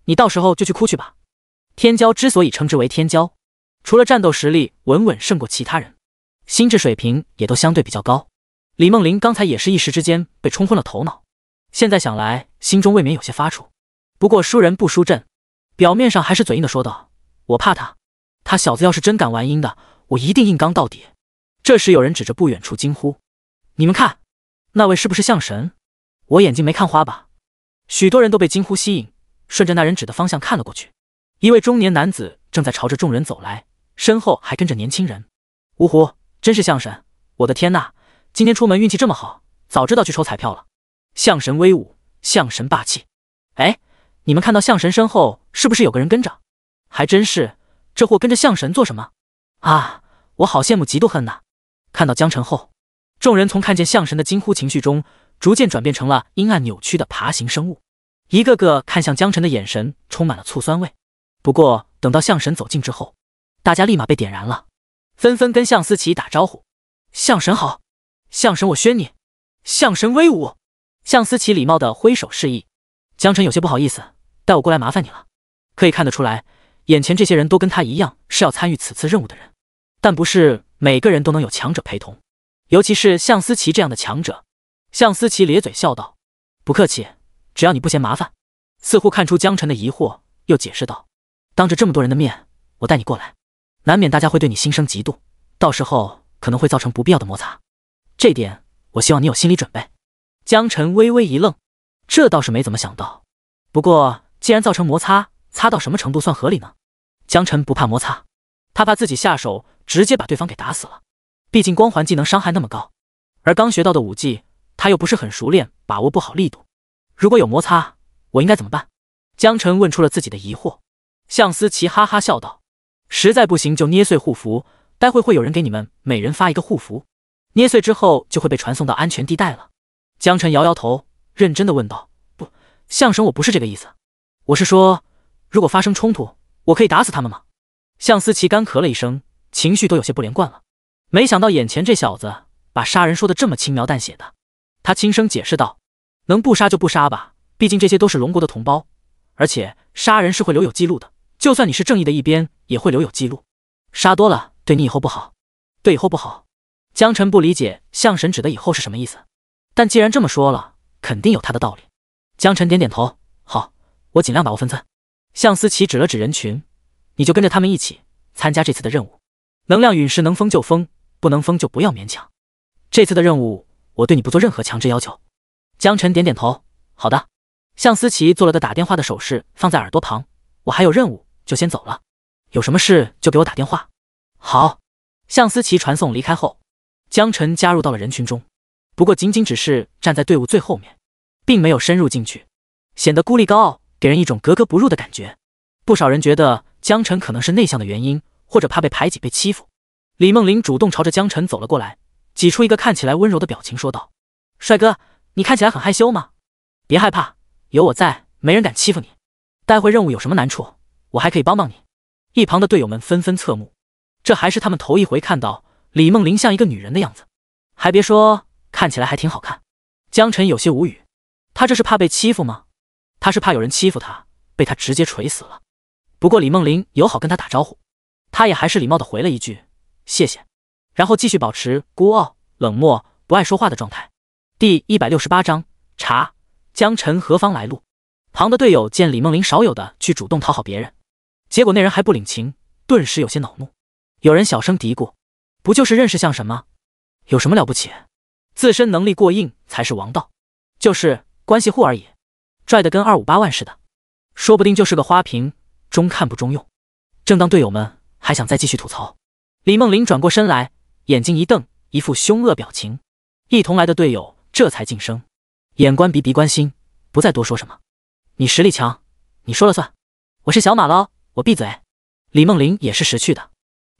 你到时候就去哭去吧。天骄之所以称之为天骄，除了战斗实力稳稳胜过其他人，心智水平也都相对比较高。李梦玲刚才也是一时之间被冲昏了头脑，现在想来心中未免有些发怵。不过输人不输阵，表面上还是嘴硬的说道，我怕他，他小子要是真敢玩阴的，我一定硬刚到底。这时有人指着不远处惊呼，你们看，那位是不是象神？我眼睛没看花吧？许多人都被惊呼吸引，顺着那人指的方向看了过去。一位中年男子正在朝着众人走来，身后还跟着年轻人。芜湖，真是象神！我的天哪，今天出门运气这么好，早知道去抽彩票了。象神威武，象神霸气。哎，你们看到象神身后是不是有个人跟着？还真是，这货跟着象神做什么啊？我好羡慕嫉妒恨呐。看到江辰后，众人从看见象神的惊呼情绪中，逐渐转变成了阴暗扭曲的爬行生物，一个个看向江辰的眼神充满了醋酸味。不过等到象神走近之后，大家立马被点燃了，纷纷跟向思琪打招呼，象神好，象神我宣你，象神威武。向思琪礼貌地挥手示意，江辰有些不好意思，带我过来麻烦你了。可以看得出来，眼前这些人都跟他一样是要参与此次任务的人，但不是每个人都能有强者陪同，尤其是向思琪这样的强者。向思琪咧嘴笑道，不客气，只要你不嫌麻烦。似乎看出江辰的疑惑，又解释道，当着这么多人的面，我带你过来，难免大家会对你心生嫉妒，到时候可能会造成不必要的摩擦，这点我希望你有心理准备。江辰微微一愣，这倒是没怎么想到，不过既然造成摩擦，擦到什么程度算合理呢？江辰不怕摩擦，他怕自己下手直接把对方给打死了，毕竟光环技能伤害那么高，而刚学到的武技他又不是很熟练，把握不好力度，如果有摩擦，我应该怎么办？江辰问出了自己的疑惑。向思琪哈哈笑道，实在不行就捏碎护符，待会会有人给你们每人发一个护符，捏碎之后就会被传送到安全地带了。江辰摇摇头，认真的问道，不，象神我不是这个意思，我是说如果发生冲突，我可以打死他们吗？向思琪干咳了一声，情绪都有些不连贯了，没想到眼前这小子把杀人说的这么轻描淡写的。他轻声解释道，能不杀就不杀吧，毕竟这些都是龙国的同胞，而且杀人是会留有记录的，就算你是正义的一边也会留有记录，杀多了对你以后不好。对以后不好？江辰不理解象神指的以后是什么意思，但既然这么说了，肯定有他的道理。江辰点点头，好，我尽量把握分寸。向思琪指了指人群，你就跟着他们一起参加这次的任务，能量陨石能封就封，不能封就不要勉强。这次的任务我对你不做任何强制要求。江辰点点头，好的。向思琪做了个打电话的手势，放在耳朵旁，我还有任务，就先走了，有什么事就给我打电话。好。向思琪传送离开后，江辰加入到了人群中，不过仅仅只是站在队伍最后面，并没有深入进去，显得孤立高傲，给人一种格格不入的感觉。不少人觉得江辰可能是内向的原因，或者怕被排挤被欺负。李梦玲主动朝着江辰走了过来，挤出一个看起来温柔的表情说道，帅哥，你看起来很害羞吗？别害怕，有我在，没人敢欺负你。待会任务有什么难处，我还可以帮帮你。一旁的队友们纷纷侧目，这还是他们头一回看到李梦玲像一个女人的样子，还别说，看起来还挺好看。江辰有些无语，他这是怕被欺负吗？他是怕有人欺负他，被他直接锤死了。不过李梦玲友好跟他打招呼，他也还是礼貌的回了一句谢谢，然后继续保持孤傲、冷漠、不爱说话的状态。第168章查江晨何方来路。旁的队友见李梦玲少有的去主动讨好别人，结果那人还不领情，顿时有些恼怒。有人小声嘀咕，不就是认识像神吗？有什么了不起？自身能力过硬才是王道，就是关系户而已，拽得跟258万似的，说不定就是个花瓶，中看不中用。正当队友们还想再继续吐槽，李梦玲转过身来，眼睛一瞪，一副凶恶表情。一同来的队友这才噤声，眼观鼻，鼻观心，不再多说什么。你实力强，你说了算。我是小马捞，我闭嘴。李梦玲也是识趣的，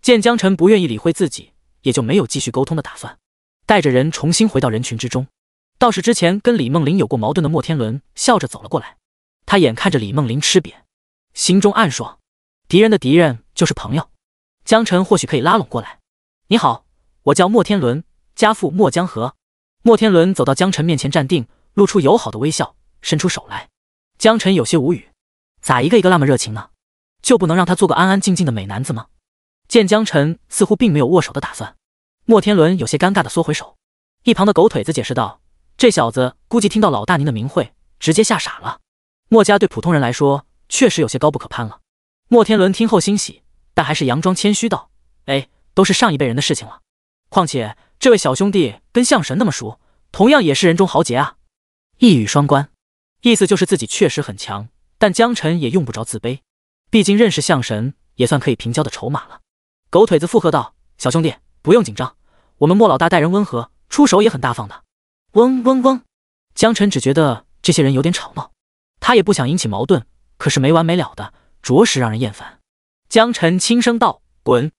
见江晨不愿意理会自己，也就没有继续沟通的打算，带着人重新回到人群之中。倒是之前跟李梦玲有过矛盾的莫天伦笑着走了过来，他眼看着李梦玲吃瘪，心中暗爽，敌人的敌人就是朋友，江晨或许可以拉拢过来。你好，我叫莫天伦，家父莫江河。莫天伦走到江晨面前站定，露出友好的微笑，伸出手来。江晨有些无语，咋一个一个那么热情呢？就不能让他做个安安静静的美男子吗？见江晨似乎并没有握手的打算，莫天伦有些尴尬的缩回手。一旁的狗腿子解释道，这小子估计听到老大您的名讳，直接吓傻了。莫家对普通人来说确实有些高不可攀了。莫天伦听后欣喜，但还是佯装谦虚道，哎，都是上一辈人的事情了，况且这位小兄弟跟象神那么熟，同样也是人中豪杰啊。一语双关，意思就是自己确实很强，但江晨也用不着自卑，毕竟认识象神也算可以平交的筹码了。狗腿子附和道，小兄弟不用紧张，我们莫老大待人温和，出手也很大方的。嗡嗡嗡，江晨只觉得这些人有点吵闹，他也不想引起矛盾，可是没完没了的，着实让人厌烦。江晨轻声道，滚。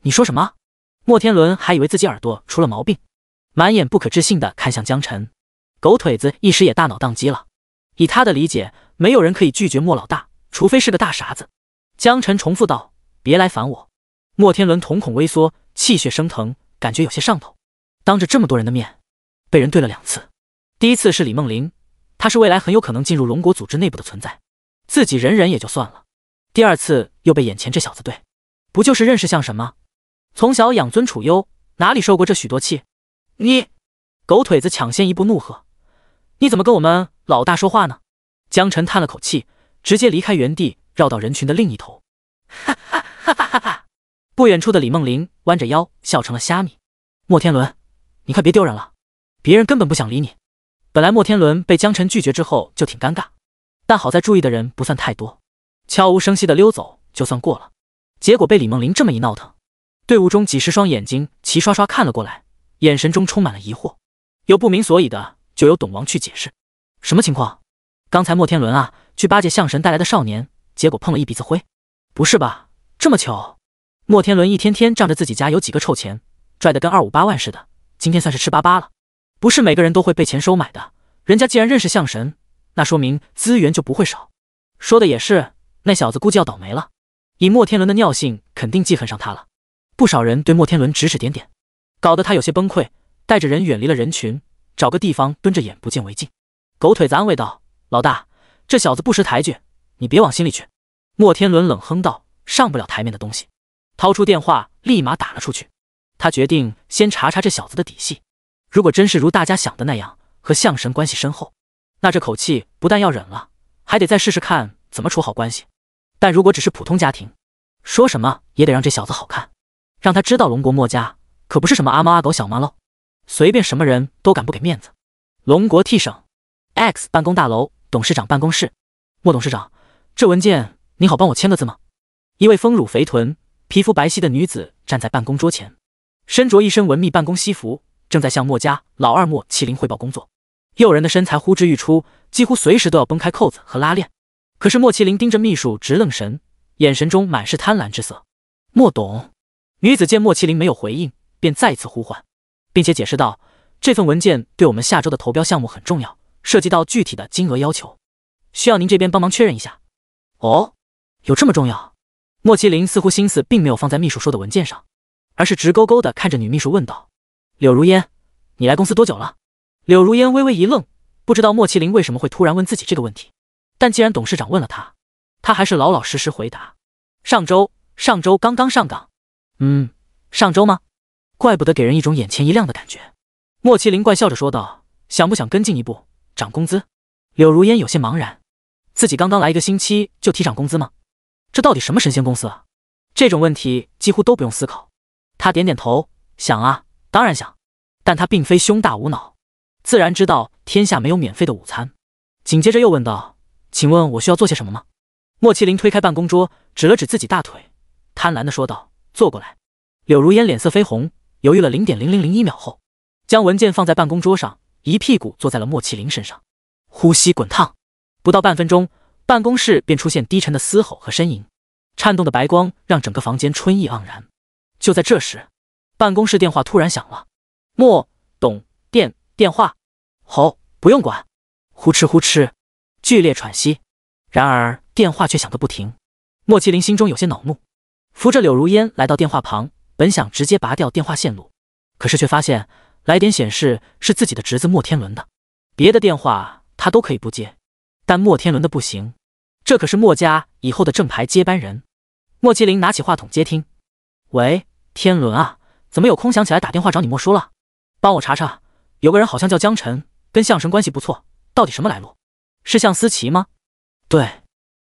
你说什么？莫天伦还以为自己耳朵出了毛病，满眼不可置信的看向江晨。狗腿子一时也大脑宕机了，以他的理解，没有人可以拒绝莫老大，除非是个大傻子。江晨重复道，别来烦我。莫天伦瞳孔微缩，气血升腾，感觉有些上头。当着这么多人的面被人对了2次，第一次是李梦玲，她是未来很有可能进入龙国组织内部的存在，自己忍忍也就算了。第二次又被眼前这小子对，不就是认识像神吗？从小养尊处优，哪里受过这许多气？你！狗腿子抢先一步怒喝，你怎么跟我们老大说话呢？江晨叹了口气，直接离开原地，绕到人群的另一头。哈哈哈哈哈哈！不远处的李梦玲弯着腰笑成了虾米。莫天伦，你快别丢人了，别人根本不想理你。本来莫天伦被江晨拒绝之后就挺尴尬，但好在注意的人不算太多，悄无声息的溜走就算过了。结果被李梦玲这么一闹腾，队伍中几十双眼睛齐刷刷看了过来，眼神中充满了疑惑，有不明所以的，就由董王去解释。什么情况？刚才莫天伦啊，去巴结象神带来的少年，结果碰了一鼻子灰。不是吧？这么糗？莫天伦一天天仗着自己家有几个臭钱，拽得跟258万似的，今天算是吃巴巴了。不是每个人都会被钱收买的，人家既然认识象神，那说明资源就不会少。说的也是，那小子估计要倒霉了。以莫天伦的尿性，肯定记恨上他了。不少人对莫天伦指指点点，搞得他有些崩溃，带着人远离了人群，找个地方蹲着眼不见为净。狗腿子安慰道，老大，这小子不识抬举，你别往心里去。莫天伦冷哼道，上不了台面的东西。掏出电话立马打了出去，他决定先查查这小子的底细，如果真是如大家想的那样和象神关系深厚，那这口气不但要忍了，还得再试试看怎么处好关系。但如果只是普通家庭，说什么也得让这小子好看，让他知道龙国莫家可不是什么阿猫阿狗小猫喽，随便什么人都敢不给面子。龙国 T 省 X 办公大楼董事长办公室，莫董事长，这文件您好帮我签个字吗？一位丰乳肥臀皮肤白皙的女子站在办公桌前，身着一身文秘办公西服，正在向莫家老二莫麒麟汇报工作。诱人的身材呼之欲出，几乎随时都要崩开扣子和拉链。可是莫麒麟盯着秘书直愣神，眼神中满是贪婪之色。莫董。女子见莫麒麟没有回应，便再次呼唤，并且解释道，这份文件对我们下周的投标项目很重要，涉及到具体的金额要求，需要您这边帮忙确认一下。哦，有这么重要？莫麒麟似乎心思并没有放在秘书说的文件上，而是直勾勾地看着女秘书问道，柳如烟，你来公司多久了？柳如烟微微一愣，不知道莫麒麟为什么会突然问自己这个问题，但既然董事长问了他，他还是老老实实回答：上周刚刚上岗。上周吗？怪不得给人一种眼前一亮的感觉。莫麒麟怪笑着说道：想不想跟进一步涨工资？柳如烟有些茫然，自己刚刚来1个星期就提涨工资吗？这到底什么神仙公司啊？这种问题几乎都不用思考。他点点头，想啊，当然想。但他并非胸大无脑，自然知道天下没有免费的午餐。紧接着又问道：请问我需要做些什么吗？莫麒麟推开办公桌，指了指自己大腿，贪婪地说道：坐过来。柳如烟脸色绯红，犹豫了0.0001秒后，将文件放在办公桌上，一屁股坐在了莫麒麟身上，呼吸滚烫。不到半分钟，办公室便出现低沉的嘶吼和呻吟，颤动的白光让整个房间春意盎然。就在这时，办公室电话突然响了。莫董电话。吼，不用管。呼哧呼哧，剧烈喘息。然而电话却响个不停。莫麒麟心中有些恼怒，扶着柳如烟来到电话旁，本想直接拔掉电话线路，可是却发现来电显示是自己的侄子莫天伦的。别的电话他都可以不接，但莫天伦的不行，这可是莫家以后的正牌接班人。莫麒麟拿起话筒接听：喂，天伦啊，怎么有空想起来打电话找你莫叔了？帮我查查，有个人好像叫江晨，跟向神关系不错，到底什么来路？是向思琪吗？对。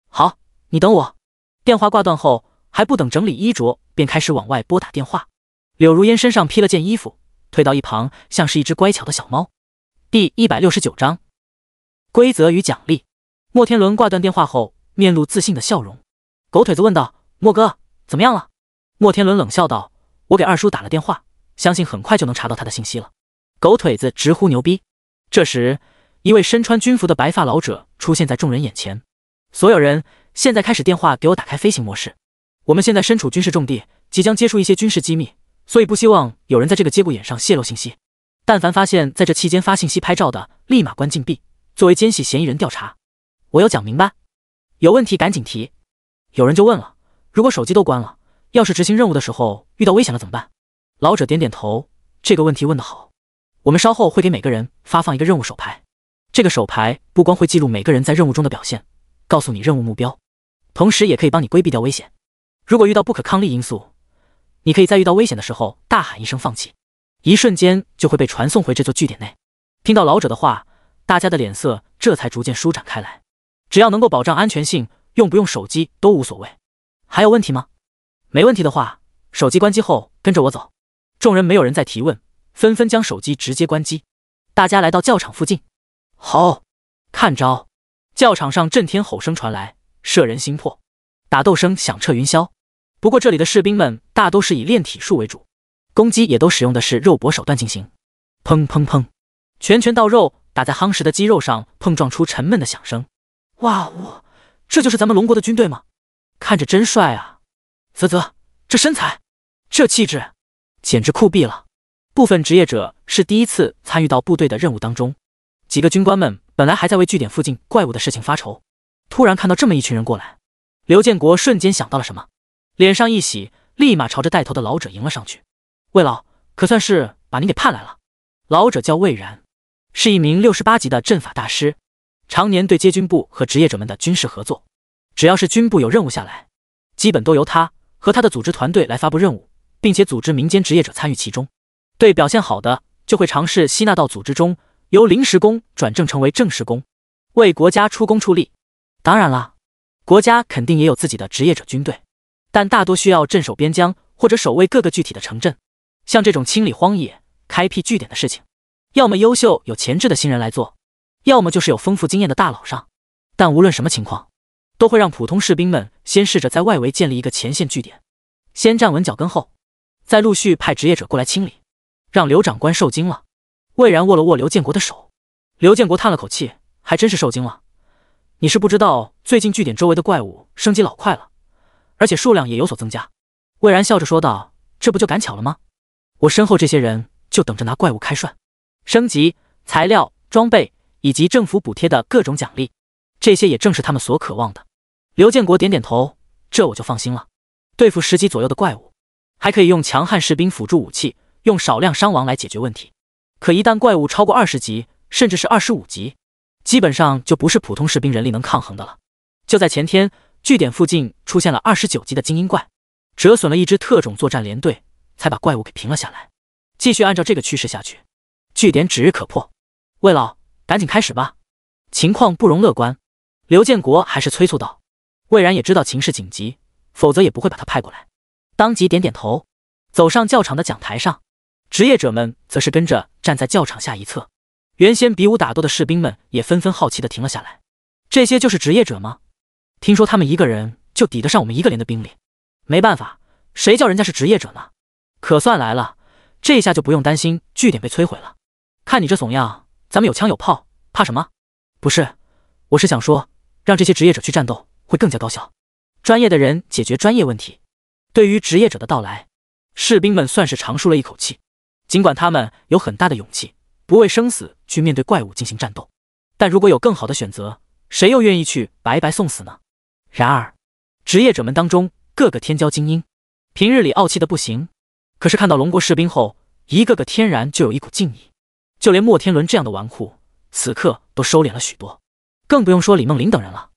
好，你等我。电话挂断后，还不等整理衣着，便开始往外拨打电话。柳如烟身上披了件衣服，退到一旁，像是一只乖巧的小猫。第169章规则与奖励。莫天伦挂断电话后，面露自信的笑容。狗腿子问道：莫哥，怎么样了？莫天伦冷笑道：我给二叔打了电话，相信很快就能查到他的信息了。狗腿子直呼牛逼。这时，一位身穿军服的白发老者出现在众人眼前。所有人，现在开始电话给我打开飞行模式。我们现在身处军事重地，即将接触一些军事机密，所以不希望有人在这个节骨眼上泄露信息。但凡发现在这期间发信息拍照的，立马关禁闭，作为奸细嫌疑人调查。我有讲明白？有问题赶紧提。有人就问了，如果手机都关了，要是执行任务的时候遇到危险了怎么办？老者点点头，这个问题问得好。我们稍后会给每个人发放一个任务手牌，这个手牌不光会记录每个人在任务中的表现，告诉你任务目标，同时也可以帮你规避掉危险。如果遇到不可抗力因素，你可以在遇到危险的时候大喊一声放弃，一瞬间就会被传送回这座据点内。听到老者的话，大家的脸色这才逐渐舒展开来。只要能够保障安全性，用不用手机都无所谓。还有问题吗？没问题的话，手机关机后跟着我走。众人没有人再提问，纷纷将手机直接关机。大家来到教场附近，吼，看招！教场上震天吼声传来，摄人心魄，打斗声响彻云霄。不过这里的士兵们大都是以练体术为主，攻击也都使用的是肉搏手段进行。砰砰砰，拳拳到肉，打在夯实的肌肉上，碰撞出沉闷的响声。哇哦，这就是咱们龙国的军队吗？看着真帅啊！啧，这身材，这气质，简直酷毙了。部分职业者是第一次参与到部队的任务当中，几个军官们本来还在为据点附近怪物的事情发愁，突然看到这么一群人过来，刘建国瞬间想到了什么，脸上一喜，立马朝着带头的老者迎了上去。魏老，可算是把您给盼来了。老者叫魏然，是一名68级的阵法大师，常年对接军部和职业者们的军事合作，只要是军部有任务下来，基本都由他和他的组织团队来发布任务，并且组织民间职业者参与其中。对表现好的，就会尝试吸纳到组织中，由临时工转正成为正式工，为国家出工出力。当然了，国家肯定也有自己的职业者军队，但大多需要镇守边疆或者守卫各个具体的城镇。像这种清理荒野、开辟据点的事情，要么优秀有潜质的新人来做，要么就是有丰富经验的大佬上。但无论什么情况，都会让普通士兵们先试着在外围建立一个前线据点，先站稳脚跟后，再陆续派职业者过来清理，让刘长官受惊了。魏然握了握刘建国的手，刘建国叹了口气，还真是受惊了。你是不知道，最近据点周围的怪物升级老快了，而且数量也有所增加。魏然笑着说道，这不就赶巧了吗？我身后这些人就等着拿怪物开涮，升级、材料、装备以及政府补贴的各种奖励，这些也正是他们所渴望的。刘建国点点头，这我就放心了。对付10级左右的怪物，还可以用强悍士兵辅助武器，用少量伤亡来解决问题。可一旦怪物超过20级，甚至是25级，基本上就不是普通士兵人力能抗衡的了。就在前天，据点附近出现了29级的精英怪，折损了一支特种作战连队，才把怪物给平了下来。继续按照这个趋势下去，据点指日可破。魏老，赶紧开始吧，情况不容乐观。刘建国还是催促道。魏然也知道情势紧急，否则也不会把他派过来。当即点点头，走上教场的讲台上。职业者们则是跟着站在教场下一侧。原先比武打斗的士兵们也纷纷好奇地停了下来。这些就是职业者吗？听说他们一个人就抵得上我们一个连的兵力。没办法，谁叫人家是职业者呢？可算来了，这下就不用担心据点被摧毁了。看你这怂样，咱们有枪有炮，怕什么？不是，我是想说，让这些职业者去战斗会更加高效。专业的人解决专业问题。对于职业者的到来，士兵们算是长舒了一口气。尽管他们有很大的勇气，不畏生死去面对怪物进行战斗，但如果有更好的选择，谁又愿意去白白送死呢？然而，职业者们当中个个天骄精英，平日里傲气的不行，可是看到龙国士兵后，一个个天然就有一股敬意。就连莫天伦这样的纨绔，此刻都收敛了许多，更不用说李梦麟等人了。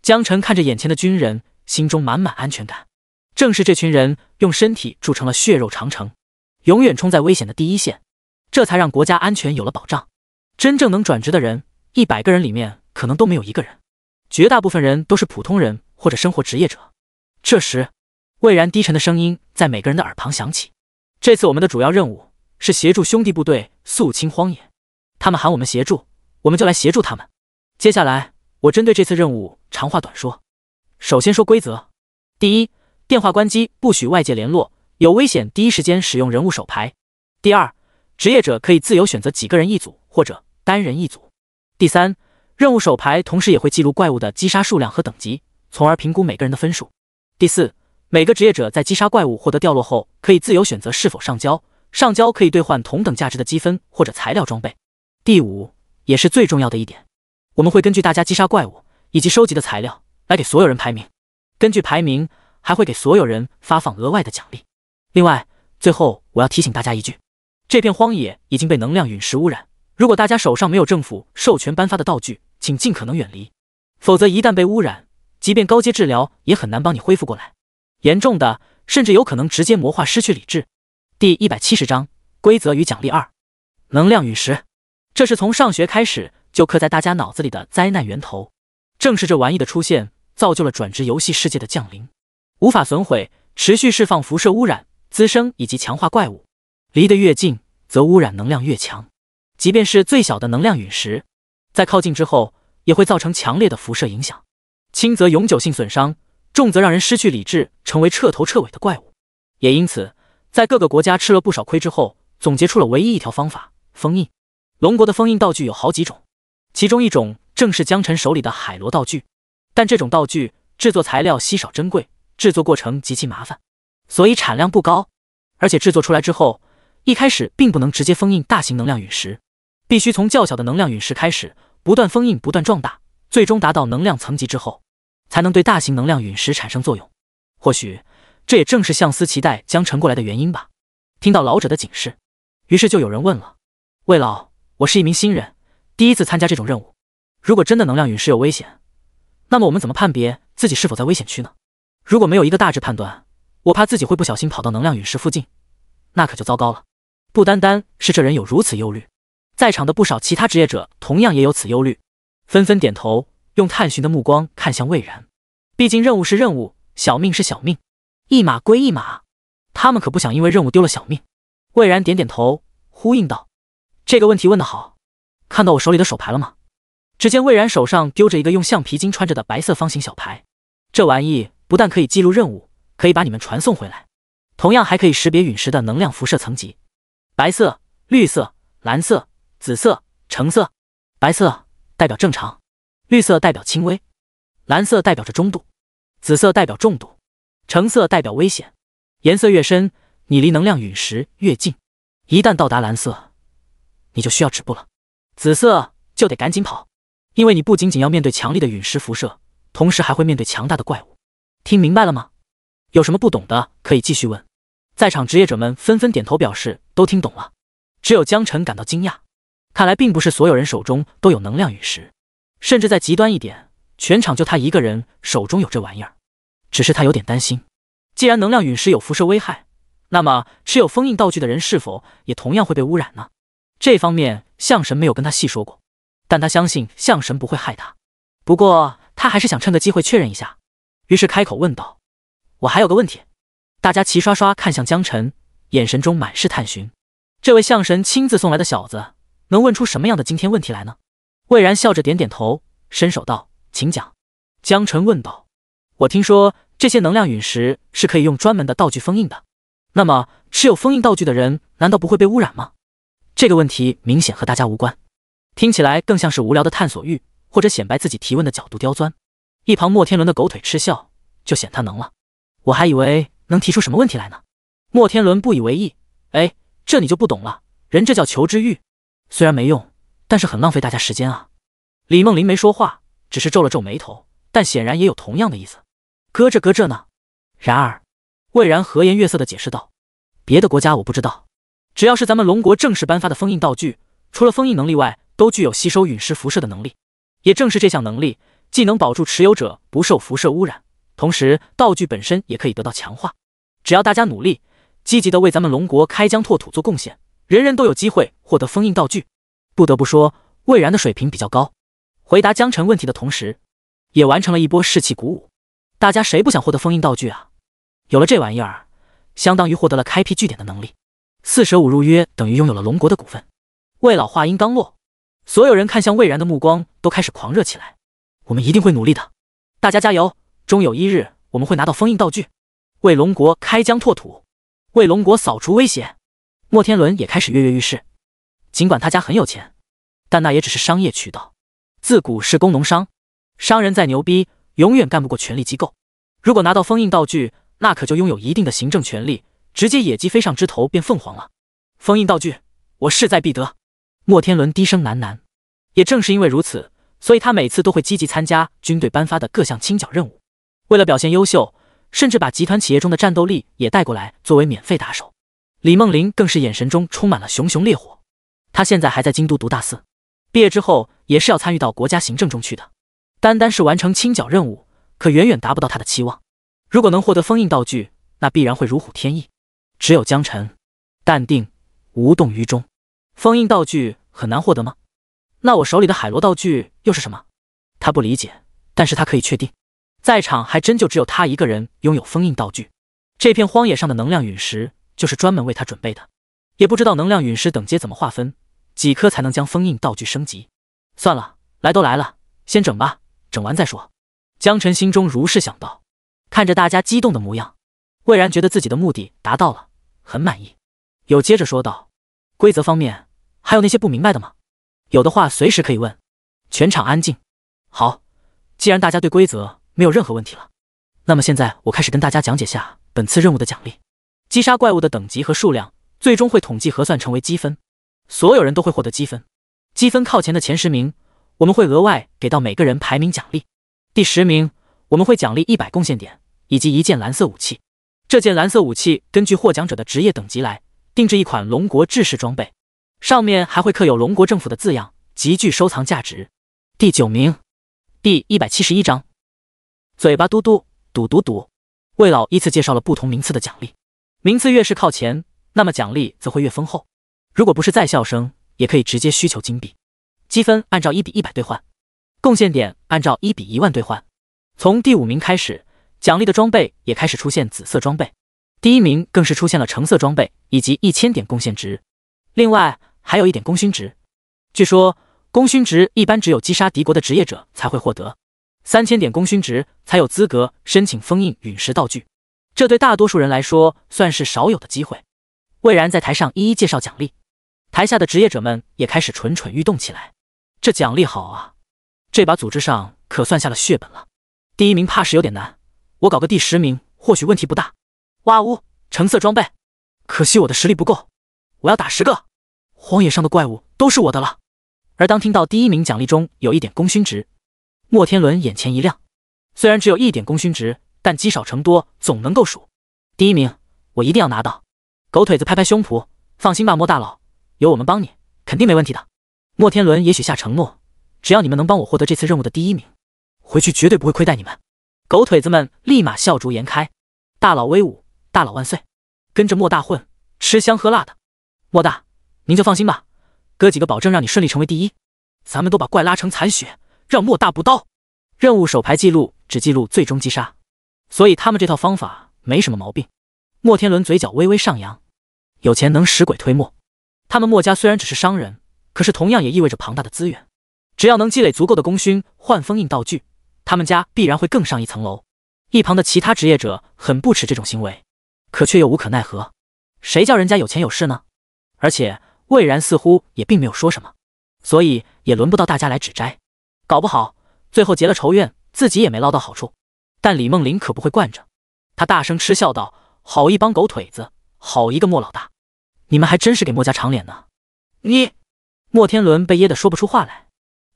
江晨看着眼前的军人，心中满满安全感。正是这群人用身体筑成了血肉长城，永远冲在危险的第一线，这才让国家安全有了保障。真正能转职的人，100个人里面可能都没有1个人，绝大部分人都是普通人或者生活职业者。这时，魏然低沉的声音在每个人的耳旁响起：这次我们的主要任务是协助兄弟部队肃清荒野，他们喊我们协助，我们就来协助他们。接下来，我针对这次任务长话短说。首先说规则：第一，电话关机，不许外界联络，有危险第一时间使用人物手牌。第二，职业者可以自由选择几个人一组或者单人一组。第三，任务手牌同时也会记录怪物的击杀数量和等级，从而评估每个人的分数。第四，每个职业者在击杀怪物获得掉落后，可以自由选择是否上交，上交可以兑换同等价值的积分或者材料装备。第五，也是最重要的一点，我们会根据大家击杀怪物以及收集的材料来给所有人排名，根据排名还会给所有人发放额外的奖励。另外，最后我要提醒大家一句，这片荒野已经被能量陨石污染，如果大家手上没有政府授权颁发的道具，请尽可能远离，否则一旦被污染，即便高阶治疗也很难帮你恢复过来，严重的甚至有可能直接魔化失去理智。第170章规则与奖励2。能量陨石，这是从上学开始就刻在大家脑子里的灾难源头。正是这玩意的出现，造就了转职游戏世界的降临。无法损毁，持续释放辐射污染，滋生以及强化怪物。离得越近，则污染能量越强。即便是最小的能量陨石，在靠近之后，也会造成强烈的辐射影响。轻则永久性损伤，重则让人失去理智，成为彻头彻尾的怪物。也因此，在各个国家吃了不少亏之后，总结出了唯一一条方法：封印。龙国的封印道具有好几种，其中一种正是江晨手里的海螺道具。但这种道具制作材料稀少珍贵，制作过程极其麻烦，所以产量不高。而且制作出来之后，一开始并不能直接封印大型能量陨石，必须从较小的能量陨石开始，不断封印，不断壮大，最终达到能量层级之后，才能对大型能量陨石产生作用。或许这也正是向思期待江晨过来的原因吧。听到老者的警示，于是就有人问了：魏老，我是一名新人，第一次参加这种任务，如果真的能量陨石有危险，那么我们怎么判别自己是否在危险区呢？如果没有一个大致判断，我怕自己会不小心跑到能量陨石附近，那可就糟糕了。不单单是这人有如此忧虑，在场的不少其他职业者同样也有此忧虑，纷纷点头，用探寻的目光看向魏然。毕竟任务是任务，小命是小命，一码归一码，他们可不想因为任务丢了小命。魏然点点头，呼应道：这个问题问得好，看到我手里的手牌了吗？只见魏然手上丢着一个用橡皮筋穿着的白色方形小牌，这玩意不但可以记录任务，可以把你们传送回来，同样还可以识别陨石的能量辐射层级。白色、绿色、蓝色、紫色、橙色。白色代表正常，绿色代表轻微，蓝色代表着中度，紫色代表重度，橙色代表危险。颜色越深，你离能量陨石越近，一旦到达蓝色，你就需要止步了。紫色就得赶紧跑，因为你不仅仅要面对强力的陨石辐射，同时还会面对强大的怪物。听明白了吗？有什么不懂的可以继续问。在场职业者们纷纷点头表示都听懂了，只有江晨感到惊讶，看来并不是所有人手中都有能量陨石。甚至再极端一点，全场就他一个人手中有这玩意儿。只是他有点担心，既然能量陨石有辐射危害，那么持有封印道具的人是否也同样会被污染呢？这方面象神没有跟他细说过，但他相信象神不会害他。不过他还是想趁个机会确认一下，于是开口问道：“我还有个问题。”大家齐刷刷看向江辰，眼神中满是探寻。这位象神亲自送来的小子，能问出什么样的惊天问题来呢？魏然笑着点点头，伸手道：“请讲。”江辰问道：“我听说这些能量陨石是可以用专门的道具封印的，那么持有封印道具的人难道不会被污染吗？”这个问题明显和大家无关，听起来更像是无聊的探索欲，或者显摆自己提问的角度刁钻。一旁莫天伦的狗腿嗤笑，就显他能了。我还以为能提出什么问题来呢。莫天伦不以为意，哎，这你就不懂了，人这叫求知欲，虽然没用，但是很浪费大家时间啊。李梦麟没说话，只是皱了皱眉头，但显然也有同样的意思。搁这呢。然而魏然和颜悦色地解释道：“别的国家我不知道，只要是咱们龙国正式颁发的封印道具，除了封印能力外，都具有吸收陨石辐射的能力。也正是这项能力，既能保住持有者不受辐射污染，同时道具本身也可以得到强化。只要大家努力，积极地为咱们龙国开疆拓土做贡献，人人都有机会获得封印道具。”不得不说，魏然的水平比较高，回答江辰问题的同时，也完成了一波士气鼓舞。大家谁不想获得封印道具啊？有了这玩意儿，相当于获得了开辟据点的能力。4舍5入约等于拥有了龙国的股份。魏老话音刚落，所有人看向魏然的目光都开始狂热起来。我们一定会努力的，大家加油！终有一日，我们会拿到封印道具，为龙国开疆拓土，为龙国扫除威胁。莫天伦也开始跃跃欲试。尽管他家很有钱，但那也只是商业渠道。自古是工农商，商人再牛逼，永远干不过权力机构。如果拿到封印道具，那可就拥有一定的行政权力，直接野鸡飞上枝头变凤凰了。封印道具，我势在必得。莫天伦低声喃喃。也正是因为如此，所以他每次都会积极参加军队颁发的各项清剿任务。为了表现优秀，甚至把集团企业中的战斗力也带过来作为免费打手。李梦麟更是眼神中充满了熊熊烈火。他现在还在京都读大4，毕业之后也是要参与到国家行政中去的。单单是完成清剿任务，可远远达不到他的期望。如果能获得封印道具，那必然会如虎添翼。只有江辰淡定无动于衷。封印道具很难获得吗？那我手里的海螺道具又是什么？他不理解，但是他可以确定，在场还真就只有他一个人拥有封印道具。这片荒野上的能量陨石就是专门为他准备的，也不知道能量陨石等阶怎么划分，几颗才能将封印道具升级。算了，来都来了，先整吧，整完再说。江辰心中如是想到。看着大家激动的模样，魏然觉得自己的目的达到了，很满意。又接着说道：“规则方面还有那些不明白的吗？有的话随时可以问。”全场安静。好，既然大家对规则没有任何问题了，那么现在我开始跟大家讲解下本次任务的奖励。击杀怪物的等级和数量最终会统计核算成为积分，所有人都会获得积分。积分靠前的前10名，我们会额外给到每个人排名奖励。第10名，我们会奖励100贡献点以及1件蓝色武器。这件蓝色武器根据获奖者的职业等级来定制一款龙国制式装备，上面还会刻有龙国政府的字样，极具收藏价值。第9名，第171章。嘴巴嘟嘟，赌赌赌。魏老依次介绍了不同名次的奖励，名次越是靠前，那么奖励则会越丰厚。如果不是在校生，也可以直接需求金币。积分按照1比100兑换，贡献点按照1比10000兑换。从第5名开始，奖励的装备也开始出现紫色装备，第1名更是出现了橙色装备以及1000点贡献值。另外还有1点功勋值，据说功勋值一般只有击杀敌国的职业者才会获得，3000点功勋值才有资格申请封印陨石道具，这对大多数人来说算是少有的机会。魏然在台上一一介绍奖励，台下的职业者们也开始蠢蠢欲动起来。这奖励好啊，这把组织上可算下了血本了。第1名怕是有点难，我搞个第10名或许问题不大。哇呜，橙色装备，可惜我的实力不够，我要打10个，荒野上的怪物都是我的了。而当听到第1名奖励中有1点功勋值，莫天伦眼前一亮。虽然只有1点功勋值，但积少成多，总能够数。第1名我一定要拿到。狗腿子拍拍胸脯，放心吧莫大佬，有我们帮你，肯定没问题的。莫天伦也许下承诺，只要你们能帮我获得这次任务的第1名，回去绝对不会亏待你们。狗腿子们立马笑逐颜开，大佬威武，大佬万岁！跟着莫大混，吃香喝辣的。莫大，您就放心吧，哥几个保证让你顺利成为第1。咱们都把怪拉成残血，让莫大补刀。任务手牌记录只记录最终击杀，所以他们这套方法没什么毛病。莫天伦嘴角微微上扬，有钱能使鬼推磨。他们莫家虽然只是商人，可是同样也意味着庞大的资源。只要能积累足够的功勋换封印道具，他们家必然会更上一层楼。一旁的其他职业者很不耻这种行为，可却又无可奈何。谁叫人家有钱有势呢？而且魏然似乎也并没有说什么，所以也轮不到大家来指摘。搞不好最后结了仇怨，自己也没捞到好处。但李梦麟可不会惯着，他大声嗤笑道：“好一帮狗腿子，好一个莫老大，你们还真是给莫家长脸呢！”你……莫天伦被噎得说不出话来，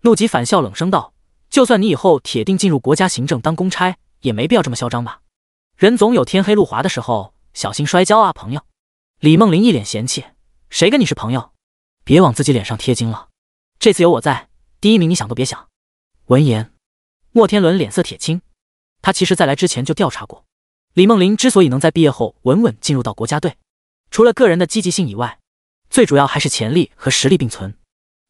怒极反笑，冷声道：“就算你以后铁定进入国家行政当公差，也没必要这么嚣张吧？人总有天黑路滑的时候，小心摔跤啊，朋友！”李梦麟一脸嫌弃：“谁跟你是朋友？别往自己脸上贴金了。这次有我在，第1名你想都别想。”闻言，莫天伦脸色铁青。他其实在来之前就调查过，李梦麟之所以能在毕业后稳稳进入到国家队，除了个人的积极性以外，最主要还是潜力和实力并存。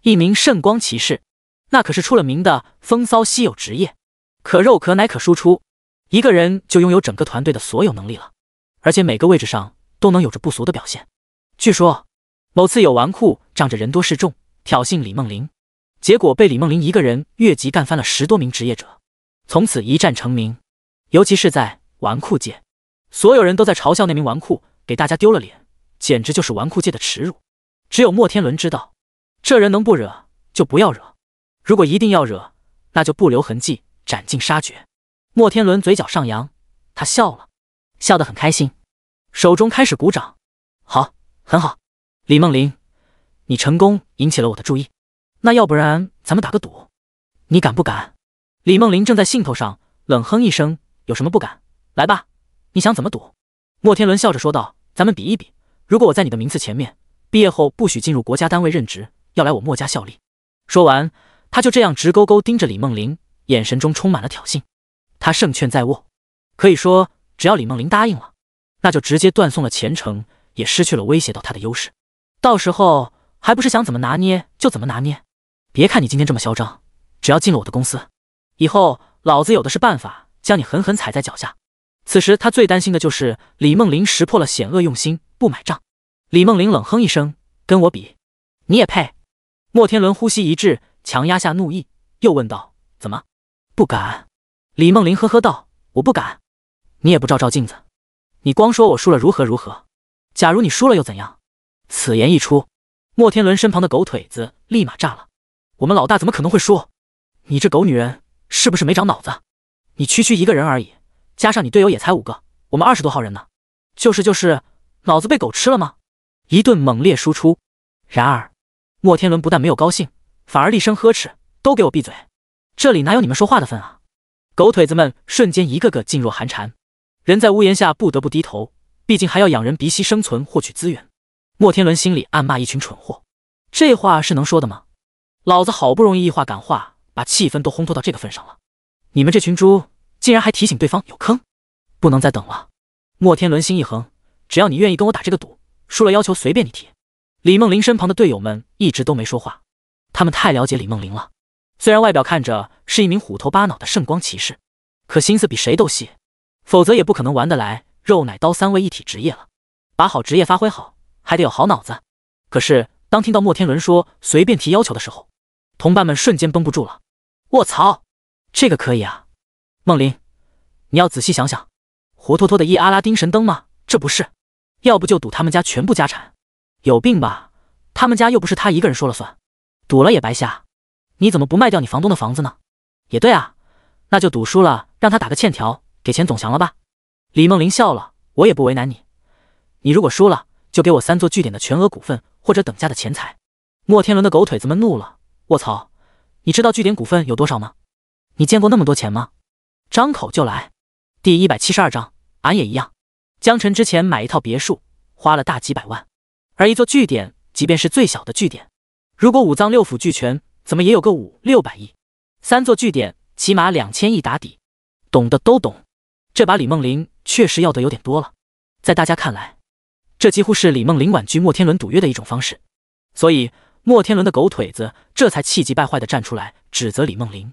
一名圣光骑士，那可是出了名的风骚稀有职业，可肉可奶可输出，一个人就拥有整个团队的所有能力了，而且每个位置上都能有着不俗的表现。据说某次有纨绔仗着人多势众挑衅李梦麟，结果被李梦麟一个人越级干翻了10多名职业者，从此一战成名。尤其是在纨绔界，所有人都在嘲笑那名纨绔，给大家丢了脸，简直就是纨绔界的耻辱。只有莫天伦知道，这人能不惹就不要惹，如果一定要惹，那就不留痕迹，斩尽杀绝。莫天伦嘴角上扬，他笑了，笑得很开心，手中开始鼓掌。好，很好，李梦麟，你成功引起了我的注意，那要不然咱们打个赌，你敢不敢？李梦麟正在兴头上，冷哼一声，有什么不敢？来吧，你想怎么赌？莫天伦笑着说道：“咱们比一比，如果我在你的名次前面，毕业后不许进入国家单位任职，要来我莫家效力。”说完，他就这样直勾勾盯着李梦麟，眼神中充满了挑衅。他胜券在握，可以说只要李梦麟答应了，那就直接断送了前程，也失去了威胁到他的优势。到时候还不是想怎么拿捏就怎么拿捏？别看你今天这么嚣张，只要进了我的公司，以后老子有的是办法将你狠狠踩在脚下。此时他最担心的就是李梦麟识破了险恶用心，不买账。李梦麟冷哼一声：“跟我比，你也配？”莫天伦呼吸一滞，强压下怒意，又问道：“怎么不敢？”李梦麟呵呵道：“我不敢。你也不照照镜子，你光说我输了如何如何，假如你输了又怎样？”此言一出，莫天伦身旁的狗腿子立马炸了：“我们老大怎么可能会输？你这狗女人是不是没长脑子？你区区一个人而已，加上你队友也才5个，我们20多号人呢。就是，脑子被狗吃了吗？”一顿猛烈输出。然而莫天伦不但没有高兴，反而厉声呵斥：“都给我闭嘴！这里哪有你们说话的份啊！”狗腿子们瞬间一个个噤若寒蝉，人在屋檐下不得不低头，毕竟还要仰人鼻息生存，获取资源。莫天伦心里暗骂一群蠢货，这话是能说的吗？老子好不容易一话赶话，把气氛都烘托到这个份上了，你们这群猪竟然还提醒对方有坑，不能再等了。莫天伦心一横，只要你愿意跟我打这个赌，输了要求随便你提。李梦麟身旁的队友们一直都没说话，他们太了解李梦麟了。虽然外表看着是一名虎头巴脑的圣光骑士，可心思比谁都细，否则也不可能玩得来肉奶刀3位一体职业了。把好职业发挥好，还得有好脑子。可是当听到莫天伦说随便提要求的时候，同伴们瞬间绷不住了。卧槽，这个可以啊！梦麟，你要仔细想想，活脱脱的一阿拉丁神灯吗？这不是，要不就赌他们家全部家产。有病吧？他们家又不是他一个人说了算，赌了也白瞎。你怎么不卖掉你房东的房子呢？也对啊，那就赌输了，让他打个欠条，给钱总降了吧。李梦麟笑了：“我也不为难你，你如果输了，就给我3座据点的全额股份或者等价的钱财。”莫天伦的狗腿子们怒了：“卧槽，你知道据点股份有多少吗？你见过那么多钱吗？张口就来。”第172章，俺也一样。江辰之前买一套别墅，花了大几百万，而一座据点，即便是最小的据点，如果5脏6腑俱全，怎么也有个500-600亿，3座据点起码2000亿打底，懂的都懂。这把李梦麟确实要得有点多了，在大家看来，这几乎是李梦麟婉拒莫天伦赌约的一种方式，所以莫天伦的狗腿子这才气急败坏地站出来指责李梦麟。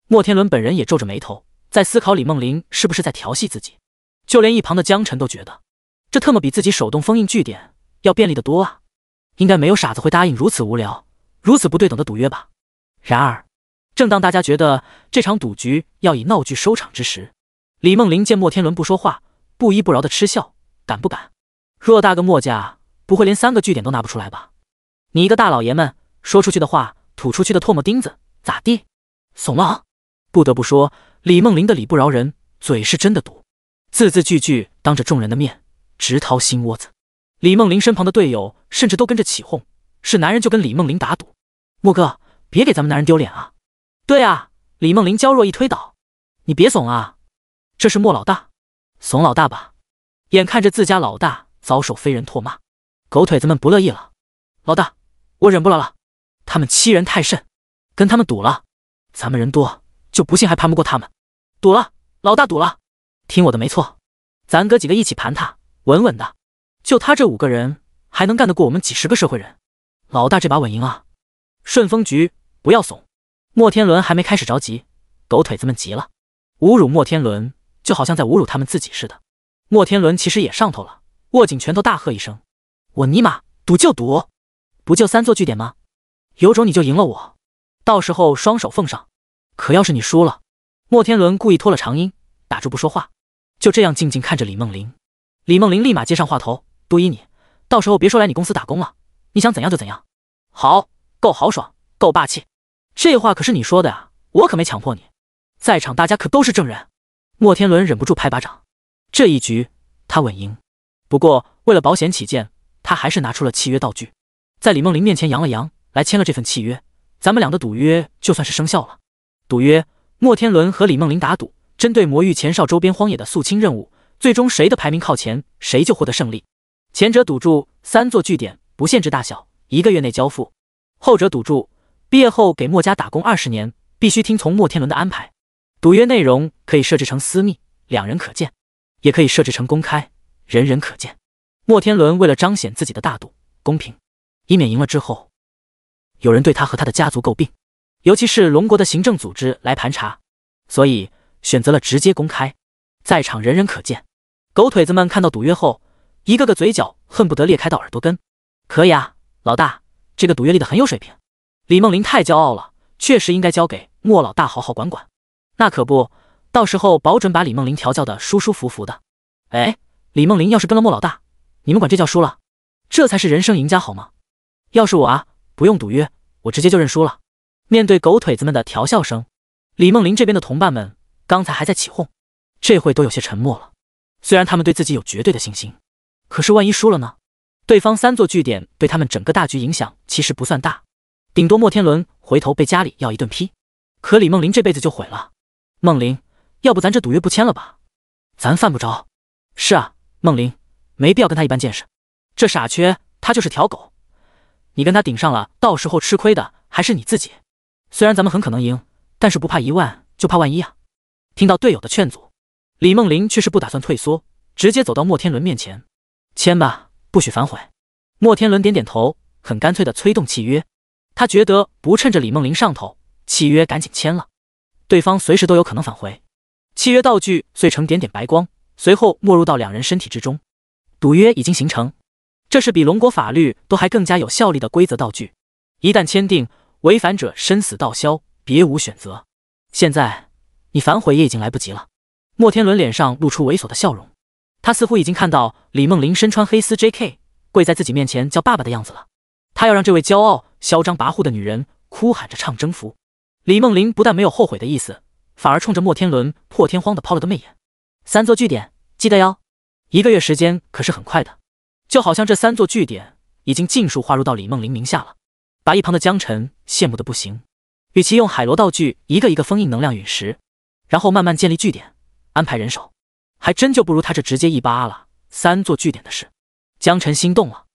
莫天伦本人也皱着眉头，在思考李梦麟是不是在调戏自己。就连一旁的江辰都觉得，这特么比自己手动封印据点要便利得多啊！应该没有傻子会答应如此无聊、如此不对等的赌约吧？然而，正当大家觉得这场赌局要以闹剧收场之时，李梦麟见莫天伦不说话，不依不饶的嗤笑：“敢不敢？偌大个墨家，不会连3个据点都拿不出来吧？你一个大老爷们，说出去的话，吐出去的唾沫钉子，咋地？怂了啊！”不得不说，李梦麟的理不饶人，嘴是真的毒，字字句句当着众人的面直掏心窝子。李梦麟身旁的队友甚至都跟着起哄，是男人就跟李梦麟打赌：“莫哥，别给咱们男人丢脸啊！”对啊，李梦麟娇弱一推倒：“你别怂啊，这是莫老大，怂老大吧？”眼看着自家老大遭受非人唾骂，狗腿子们不乐意了：“老大，我忍不了了，他们欺人太甚，跟他们赌了，咱们人多，就不信还盘不过他们。赌了，老大赌了，听我的没错，咱哥几个一起盘他，稳稳的。就他这5个人，还能干得过我们几10个社会人？老大这把稳赢啊！顺风局，不要怂。”莫天伦还没开始着急，狗腿子们急了，侮辱莫天伦就好像在侮辱他们自己似的。莫天伦其实也上头了，握紧拳头大喝一声：“我尼玛，赌就赌，不就3座据点吗？有种你就赢了我，到时候双手奉上。可要是你输了……”莫天伦故意拖了长音，打住不说话，就这样静静看着李梦麟。李梦麟立马接上话头：“杜一你，到时候别说来你公司打工了，你想怎样就怎样。好，够豪爽，够霸气。这话可是你说的呀，我可没强迫你，在场大家可都是证人。”莫天伦忍不住拍巴掌，这一局他稳赢。不过为了保险起见，他还是拿出了契约道具，在李梦麟面前扬了扬，来签了这份契约，咱们俩的赌约就算是生效了。赌约：莫天伦和李梦麟打赌，针对魔域前哨周边荒野的肃清任务，最终谁的排名靠前，谁就获得胜利。前者赌注3座据点，不限制大小，1个月内交付；后者赌注毕业后给莫家打工20年，必须听从莫天伦的安排。赌约内容可以设置成私密，2人可见，也可以设置成公开，人人可见。莫天伦为了彰显自己的大度公平，以免赢了之后有人对他和他的家族诟病，尤其是龙国的行政组织来盘查，所以选择了直接公开，在场人人可见。狗腿子们看到赌约后，一个个嘴角恨不得裂开到耳朵根。可以啊，老大，这个赌约立得很有水平。李梦麟太骄傲了，确实应该交给莫老大好好管管。那可不，到时候保准把李梦麟调教的舒舒服服的。哎，李梦麟要是跟了莫老大，你们管这叫输了？这才是人生赢家好吗？要是我啊，不用赌约，我直接就认输了。面对狗腿子们的调笑声，李梦麟这边的同伴们刚才还在起哄，这会都有些沉默了。虽然他们对自己有绝对的信心，可是万一输了呢？对方3座据点对他们整个大局影响其实不算大，顶多莫天伦回头被家里要一顿批，可李梦麟这辈子就毁了。梦麟，要不咱这赌约不签了吧？咱犯不着。是啊，梦麟，没必要跟他一般见识。这傻缺，他就是条狗，你跟他顶上了，到时候吃亏的还是你自己。虽然咱们很可能赢，但是不怕1万，就怕万一啊。听到队友的劝阻，李梦麟却是不打算退缩，直接走到莫天伦面前：“签吧，不许反悔。”莫天伦点点头，很干脆地催动契约。他觉得不趁着李梦麟上头，契约赶紧签了，对方随时都有可能返回。契约道具碎成点点白光，随后没入到2人身体之中。赌约已经形成，这是比龙国法律都还更加有效力的规则道具，一旦签订，违反者生死道消，别无选择。现在你反悔也已经来不及了。莫天伦脸上露出猥琐的笑容，他似乎已经看到李梦麟身穿黑丝 JK 跪在自己面前叫爸爸的样子了。他要让这位骄傲嚣张跋扈的女人哭喊着唱征服。李梦麟不但没有后悔的意思，反而冲着莫天伦破天荒地抛了个媚眼：“3座据点，记得哟。”1个月时间可是很快的，就好像这3座据点已经尽数划入到李梦麟名下了，把一旁的江辰羡慕的不行。与其用海螺道具一个一个封印能量陨石，然后慢慢建立据点，安排人手，还真就不如他这直接一扒了3座据点的事。江辰心动了，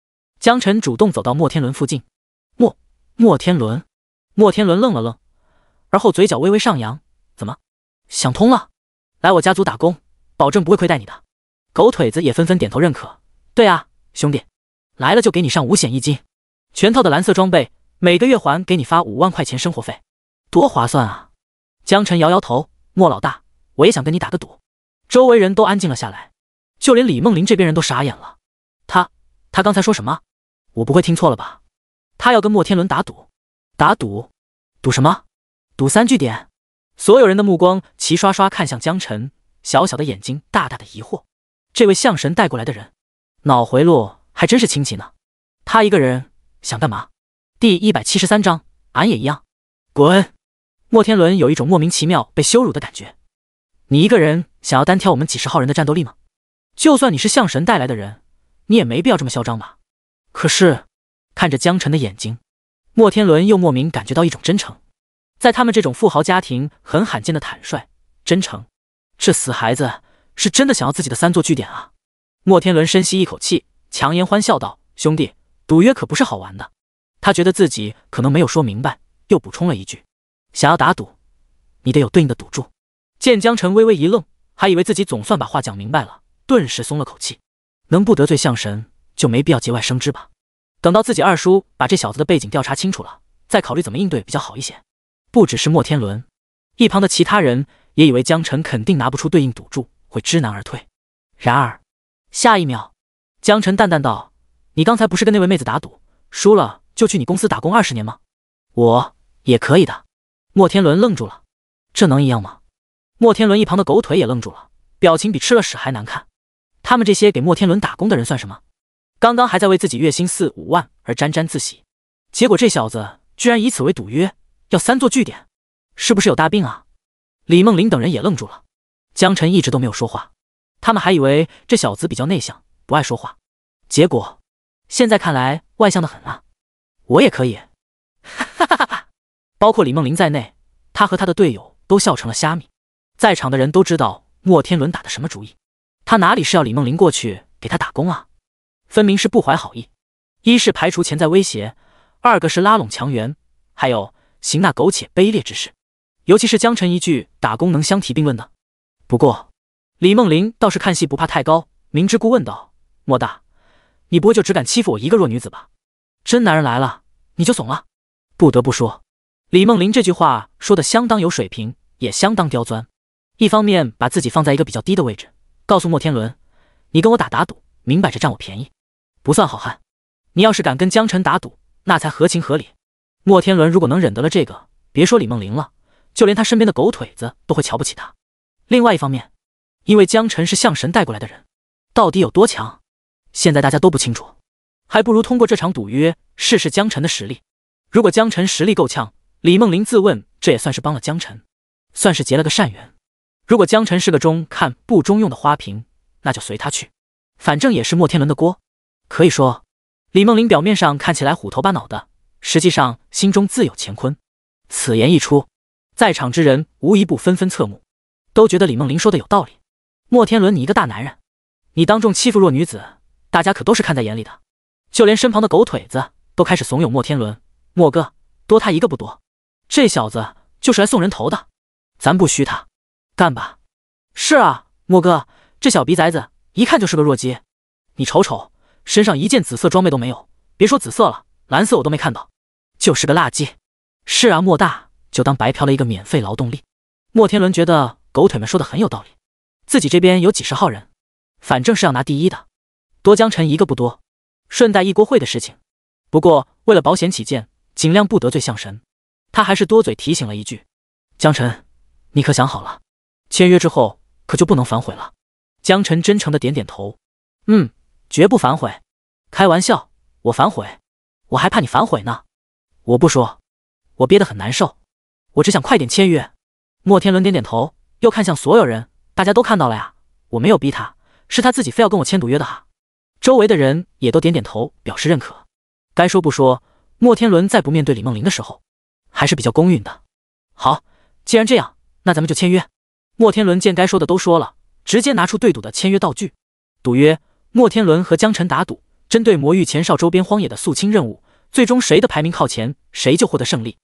江辰主动走到莫天伦附近：“莫天伦。”莫天伦愣了愣，而后嘴角微微上扬，怎么想通了？来我家族打工，保证不会亏待你的。狗腿子也纷纷点头认可。对啊，兄弟，来了就给你上5险1金，全套的蓝色装备，每个月还给你发5万块钱生活费，多划算啊！江晨摇摇头，莫老大，我也想跟你打个赌。周围人都安静了下来，就连李梦玲这边人都傻眼了。他刚才说什么？我不会听错了吧？他要跟莫天伦打赌？打赌？赌什么？赌3句点？所有人的目光齐刷刷看向江晨，小小的眼睛大大的疑惑。这位象神带过来的人，脑回路还真是清奇呢。他一个人想干嘛？第173章，俺也一样。滚！莫天伦有一种莫名其妙被羞辱的感觉。你一个人想要单挑我们几十号人的战斗力吗？就算你是象神带来的人，你也没必要这么嚣张吧？可是看着江晨的眼睛，莫天伦又莫名感觉到一种真诚。在他们这种富豪家庭很罕见的坦率真诚，这死孩子是真的想要自己的3座据点啊！莫天伦深吸一口气，强颜欢笑道：兄弟，赌约可不是好玩的。他觉得自己可能没有说明白，又补充了一句：想要打赌，你得有对应的赌注。见江晨微微一愣，还以为自己总算把话讲明白了，顿时松了口气。能不得罪象神，就没必要节外生枝吧。等到自己二叔把这小子的背景调查清楚了，再考虑怎么应对比较好一些。不只是莫天伦，一旁的其他人也以为江晨肯定拿不出对应赌注，会知难而退。然而下一秒，江晨淡淡道：你刚才不是跟那位妹子打赌，输了就去你公司打工20年吗？我也可以的。莫天伦愣住了，这能一样吗？莫天伦一旁的狗腿也愣住了，表情比吃了屎还难看。他们这些给莫天伦打工的人算什么？刚刚还在为自己月薪4、5万而沾沾自喜，结果这小子居然以此为赌约，要3座据点，是不是有大病啊？李梦玲等人也愣住了。江晨一直都没有说话，他们还以为这小子比较内向，不爱说话，结果现在看来外向的很啊。我也可以，哈哈哈哈！包括李梦玲在内，他和他的队友都笑成了虾米。在场的人都知道莫天伦打的什么主意，他哪里是要李梦玲过去给他打工啊？分明是不怀好意，一是排除潜在威胁，二个是拉拢强援，还有行那苟且卑劣之事。尤其是江晨一句打工能相提并论的。不过李梦玲倒是看戏不怕太高，明知故问道：莫大，你不会就只敢欺负我一个弱女子吧？真男人来了你就怂了？不得不说，李梦玲这句话说的相当有水平，也相当刁钻。一方面把自己放在一个比较低的位置，告诉莫天伦，你跟我打赌，明摆着占我便宜，不算好汉。你要是敢跟江晨打赌，那才合情合理。莫天伦如果能忍得了这个，别说李梦玲了，就连他身边的狗腿子都会瞧不起他。另外一方面，因为江晨是象神带过来的人，到底有多强，现在大家都不清楚，还不如通过这场赌约试试江晨的实力。如果江晨实力够呛，李梦玲自问这也算是帮了江晨，算是结了个善缘。如果江晨是个中看不中用的花瓶，那就随他去，反正也是莫天伦的锅。可以说，李梦玲表面上看起来虎头巴脑的，实际上心中自有乾坤。此言一出，在场之人无一不纷纷侧目，都觉得李梦玲说的有道理。莫天伦，你一个大男人，你当众欺负弱女子，大家可都是看在眼里的。就连身旁的狗腿子都开始怂恿莫天伦：莫哥，多他一个不多，这小子就是来送人头的，咱不虚他，干吧。是啊，莫哥，这小鼻崽子一看就是个弱鸡，你瞅瞅，身上一件紫色装备都没有，别说紫色了，蓝色我都没看到，就是个垃圾。是啊，莫大，就当白嫖了一个免费劳动力。莫天伦觉得狗腿们说的很有道理，自己这边有几十号人，反正是要拿第一的，多江晨一个不多，顺带一锅烩的事情。不过为了保险起见，尽量不得罪象神，他还是多嘴提醒了一句：江晨，你可想好了，签约之后可就不能反悔了。江晨真诚的点点头，绝不反悔。开玩笑，我反悔？我还怕你反悔呢。我不说，我憋得很难受，我只想快点签约。莫天伦点点头，又看向所有人，大家都看到了呀，我没有逼他，是他自己非要跟我签赌约的哈。周围的人也都点点头表示认可。该说不说，莫天伦在不面对李梦玲的时候还是比较公允的。好，既然这样，那咱们就签约。莫天伦见该说的都说了，直接拿出对赌的签约道具。赌约，莫天伦和江晨打赌，针对魔域前哨周边荒野的肃清任务，最终谁的排名靠前，谁就获得胜利。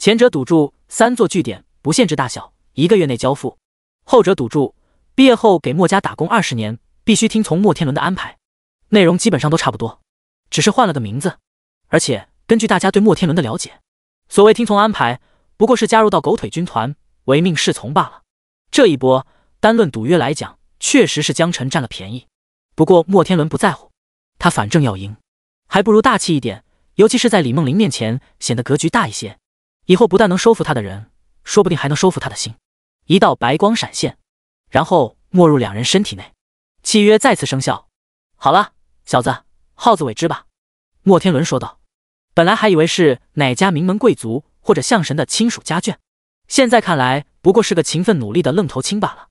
前者赌注3座据点，不限制大小，1个月内交付；后者赌注毕业后给墨家打工20年，必须听从墨天伦的安排。内容基本上都差不多，只是换了个名字。而且根据大家对墨天伦的了解，所谓听从安排，不过是加入到狗腿军团，唯命是从罢了。这一波单论赌约来讲，确实是江晨占了便宜。不过墨天伦不在乎，他反正要赢，还不如大气一点，尤其是在李梦玲面前显得格局大一些。以后不但能收服他的人，说不定还能收服他的心。一道白光闪现，然后没入2人身体内，契约再次生效。好了，小子，好自为之吧。墨天伦说道。本来还以为是哪家名门贵族或者相神的亲属家眷，现在看来不过是个勤奋努力的愣头青罢了。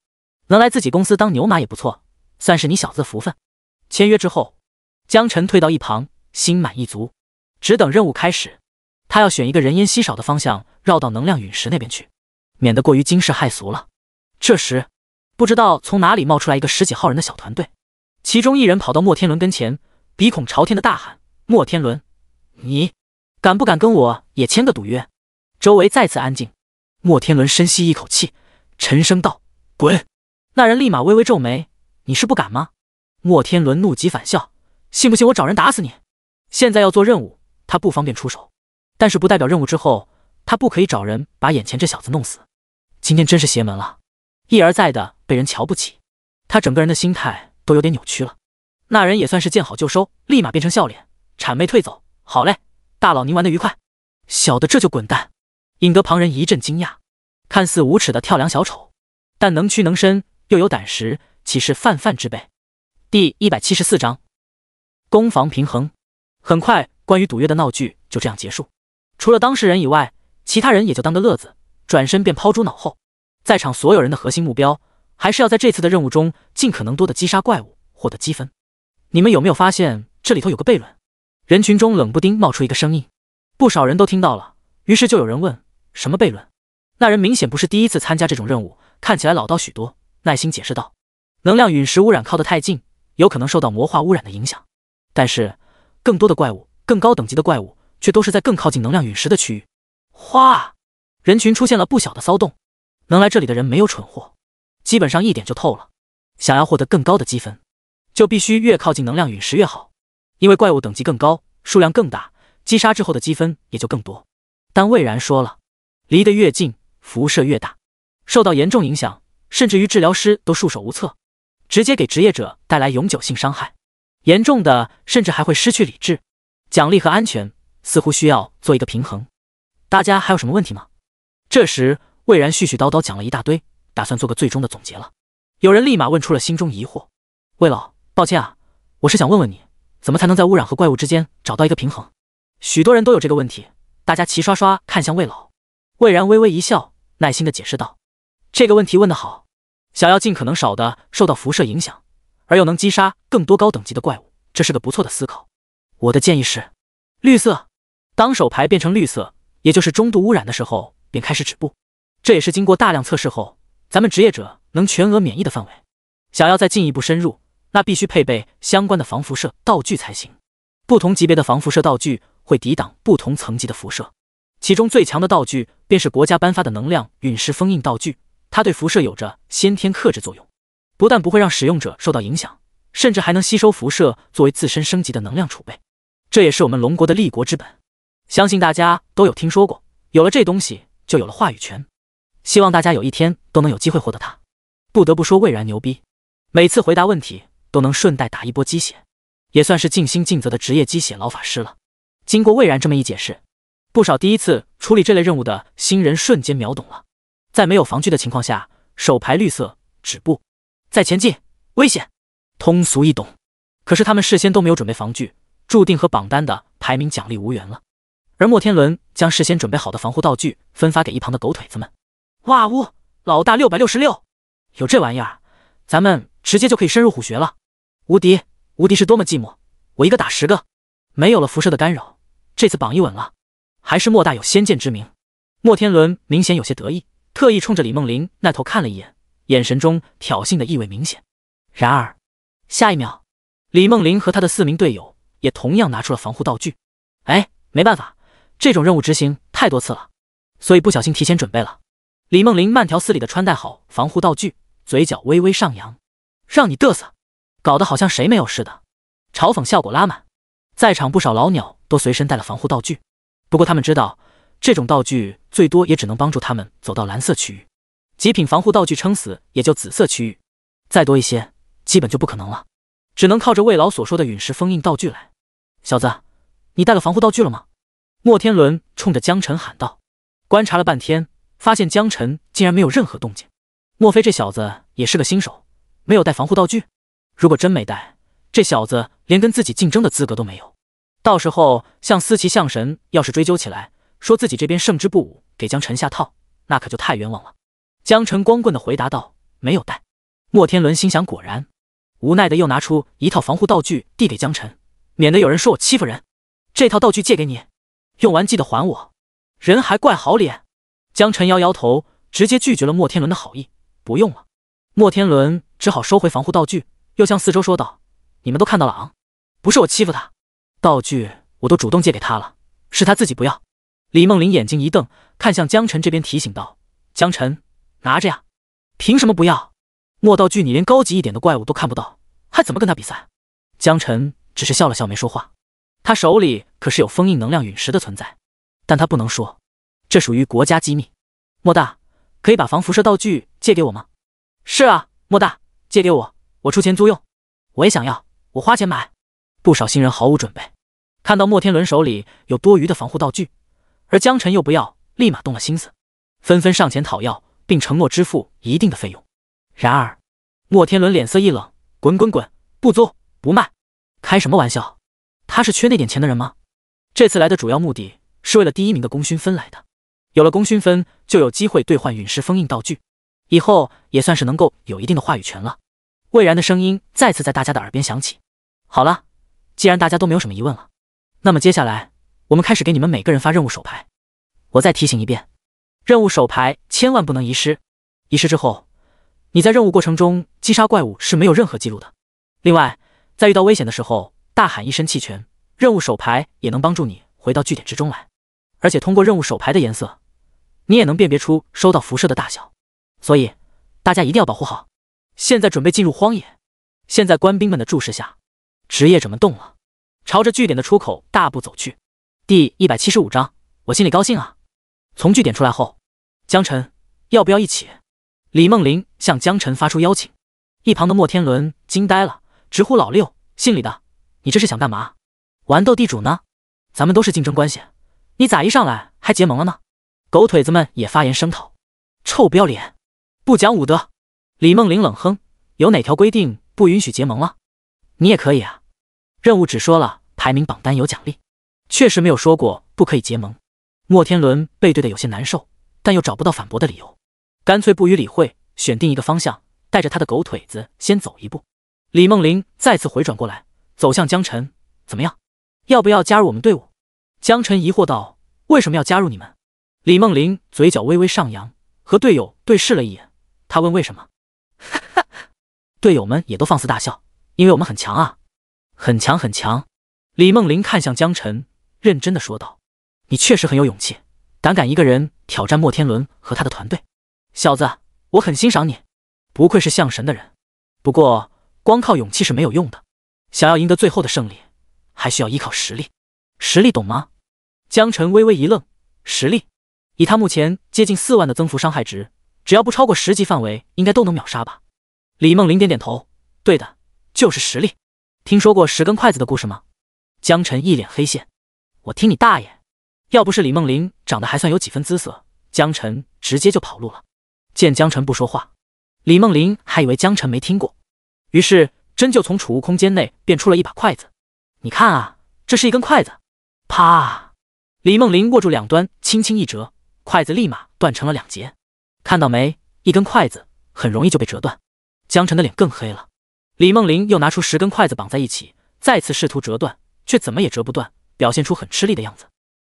能来自己公司当牛马也不错，算是你小子的福分。签约之后，江晨退到一旁，心满意足，只等任务开始。他要选一个人烟稀少的方向，绕到能量陨石那边去，免得过于惊世骇俗了。这时，不知道从哪里冒出来一个10几号人的小团队，其中一人跑到墨天伦跟前，鼻孔朝天的大喊：墨天伦，你敢不敢跟我也签个赌约？周围再次安静。墨天伦深吸一口气，沉声道：滚！那人立马微微皱眉：你是不敢吗？墨天伦怒极反笑：信不信我找人打死你？现在要做任务，他不方便出手，但是不代表任务之后他不可以找人把眼前这小子弄死。今天真是邪门了，一而再的被人瞧不起，他整个人的心态都有点扭曲了。那人也算是见好就收，立马变成笑脸，谄媚退走。好嘞，大佬您玩得愉快，小的这就滚蛋。引得旁人一阵惊讶，看似无耻的跳梁小丑，但能屈能伸又有胆识，岂是泛泛之辈。第174章攻防平衡。很快关于赌约的闹剧就这样结束，除了当事人以外，其他人也就当个乐子，转身便抛诸脑后。在场所有人的核心目标还是要在这次的任务中尽可能多的击杀怪物，获得积分。你们有没有发现这里头有个悖论？人群中冷不丁冒出一个声音，不少人都听到了，于是就有人问什么悖论。那人明显不是第一次参加这种任务，看起来老道许多，耐心解释道：能量陨石污染靠得太近，有可能受到魔化污染的影响，但是更多的怪物，更高等级的怪物却都是在更靠近能量陨石的区域。哗！人群出现了不小的骚动，能来这里的人没有蠢货，基本上一点就透了，想要获得更高的积分，就必须越靠近能量陨石越好，因为怪物等级更高，数量更大，击杀之后的积分也就更多。但魏然说了，离得越近，辐射越大，受到严重影响，甚至于治疗师都束手无策，直接给职业者带来永久性伤害，严重的甚至还会失去理智。奖励和安全似乎需要做一个平衡。大家还有什么问题吗？这时魏然絮絮叨叨讲了一大堆，打算做个最终的总结了。有人立马问出了心中疑惑：魏老，抱歉啊，我是想问问你，怎么才能在污染和怪物之间找到一个平衡？许多人都有这个问题，大家齐刷刷看向魏老。魏然微微一笑，耐心地解释道：这个问题问得好，想要尽可能少的受到辐射影响，而又能击杀更多高等级的怪物，这是个不错的思考。我的建议是绿色，当手牌变成绿色，也就是中度污染的时候便开始止步，这也是经过大量测试后咱们职业者能全额免疫的范围。想要再进一步深入，那必须配备相关的防辐射道具才行。不同级别的防辐射道具会抵挡不同层级的辐射，其中最强的道具便是国家颁发的能量陨石封印道具，它对辐射有着先天克制作用，不但不会让使用者受到影响，甚至还能吸收辐射作为自身升级的能量储备，这也是我们龙国的立国之本。相信大家都有听说过，有了这东西就有了话语权，希望大家有一天都能有机会获得它。不得不说魏然牛逼，每次回答问题都能顺带打一波鸡血，也算是尽心尽责的职业鸡血老法师了。经过魏然这么一解释，不少第一次处理这类任务的新人瞬间秒懂了。在没有防具的情况下，手牌绿色，止步，再前进，危险，通俗易懂。可是他们事先都没有准备防具，注定和榜单的排名奖励无缘了。而莫天伦将事先准备好的防护道具分发给一旁的狗腿子们。哇呜，老大666，有这玩意儿，咱们直接就可以深入虎穴了。无敌，无敌是多么寂寞，我一个打10个。没有了辐射的干扰，这次榜一稳了，还是莫大有先见之明。莫天伦明显有些得意，特意冲着李梦玲那头看了一眼，眼神中挑衅的意味明显。然而下一秒，李梦玲和他的4名队友也同样拿出了防护道具。哎，没办法，这种任务执行太多次了，所以不小心提前准备了。李梦玲慢条斯理地穿戴好防护道具，嘴角微微上扬，让你嘚瑟，搞得好像谁没有似的，嘲讽效果拉满。在场不少老鸟都随身带了防护道具，不过他们知道，这种道具最多也只能帮助他们走到蓝色区域，极品防护道具撑死也就紫色区域，再多一些基本就不可能了，只能靠着魏老所说的陨石封印道具来。小子，你带了防护道具了吗？莫天伦冲着江晨喊道。观察了半天，发现江晨竟然没有任何动静，莫非这小子也是个新手，没有带防护道具？如果真没带，这小子连跟自己竞争的资格都没有，到时候向思琪象神要是追究起来，说自己这边胜之不武，给江晨下套，那可就太冤枉了。江晨光棍的回答道，没有带。莫天伦心想果然，无奈的又拿出一套防护道具递给江晨，免得有人说我欺负人，这套道具借给你，用完记得还我。人还怪好脸。江晨摇摇头，直接拒绝了莫天伦的好意，不用了。莫天伦只好收回防护道具，又向四周说道，你们都看到了啊，不是我欺负他，道具我都主动借给他了，是他自己不要。李梦玲眼睛一瞪，看向江晨这边提醒道，江晨，拿着呀，凭什么不要？莫道具你连高级一点的怪物都看不到，还怎么跟他比赛？江晨只是笑了笑没说话，他手里可是有封印能量陨石的存在，但他不能说，这属于国家机密。莫大，可以把防辐射道具借给我吗？是啊，莫大，借给我，我出钱租用。我也想要，我花钱买。不少新人毫无准备，看到莫天伦手里有多余的防护道具，而江晨又不要，立马动了心思，纷纷上前讨要，并承诺支付一定的费用。然而莫天伦脸色一冷，滚滚滚，不租不卖。开什么玩笑，他是缺那点钱的人吗？这次来的主要目的是为了第1名的功勋分来的，有了功勋分就有机会兑换陨石封印道具，以后也算是能够有一定的话语权了。魏然的声音再次在大家的耳边响起，好了，既然大家都没有什么疑问了，那么接下来我们开始给你们每个人发任务手牌。我再提醒一遍，任务手牌千万不能遗失，遗失之后你在任务过程中击杀怪物是没有任何记录的。另外在遇到危险的时候大喊一声弃权，任务手牌也能帮助你回到据点之中来，而且通过任务手牌的颜色，你也能辨别出收到辐射的大小，所以大家一定要保护好。现在准备进入荒野，现在官兵们的注视下，职业者们动了，朝着据点的出口大步走去。第175章，我心里高兴啊。从据点出来后，江晨，要不要一起？李梦玲向江晨发出邀请。一旁的莫天伦惊呆了，直呼老六，姓李的，你这是想干嘛？玩斗地主呢？咱们都是竞争关系，你咋一上来还结盟了呢？狗腿子们也发言声讨，臭不要脸，不讲武德。李梦玲冷哼，有哪条规定不允许结盟了？你也可以啊。任务只说了排名榜单有奖励，确实没有说过不可以结盟。莫天伦背对的有些难受，但又找不到反驳的理由，干脆不予理会，选定一个方向，带着他的狗腿子先走一步。李梦玲再次回转过来，走向江晨，怎么样，要不要加入我们队伍？江晨疑惑道，为什么要加入你们？李梦玲嘴角微微上扬，和队友对视了一眼，他问为什么？队友们也都放肆大笑，因为我们很强啊，很强很强。李梦玲看向江晨，认真的说道，你确实很有勇气，胆敢一个人挑战莫天伦和他的团队。小子，我很欣赏你，不愧是象神的人。不过光靠勇气是没有用的，想要赢得最后的胜利，还需要依靠实力。实力懂吗？江晨微微一愣，实力？以他目前接近4万的增幅伤害值，只要不超过10级范围，应该都能秒杀吧？李梦玲点点头，对的，就是实力。听说过10根筷子的故事吗？江晨一脸黑线，我听你大爷！要不是李梦玲长得还算有几分姿色，江晨直接就跑路了。见江晨不说话，李梦玲还以为江晨没听过，于是真就从储物空间内变出了一把筷子。你看啊，这是一根筷子。啪！李梦玲握住两端，轻轻一折，筷子立马断成了2截。看到没？一根筷子很容易就被折断。江晨的脸更黑了。李梦玲又拿出10根筷子绑在一起，再次试图折断，却怎么也折不断，表现出很吃力的样子。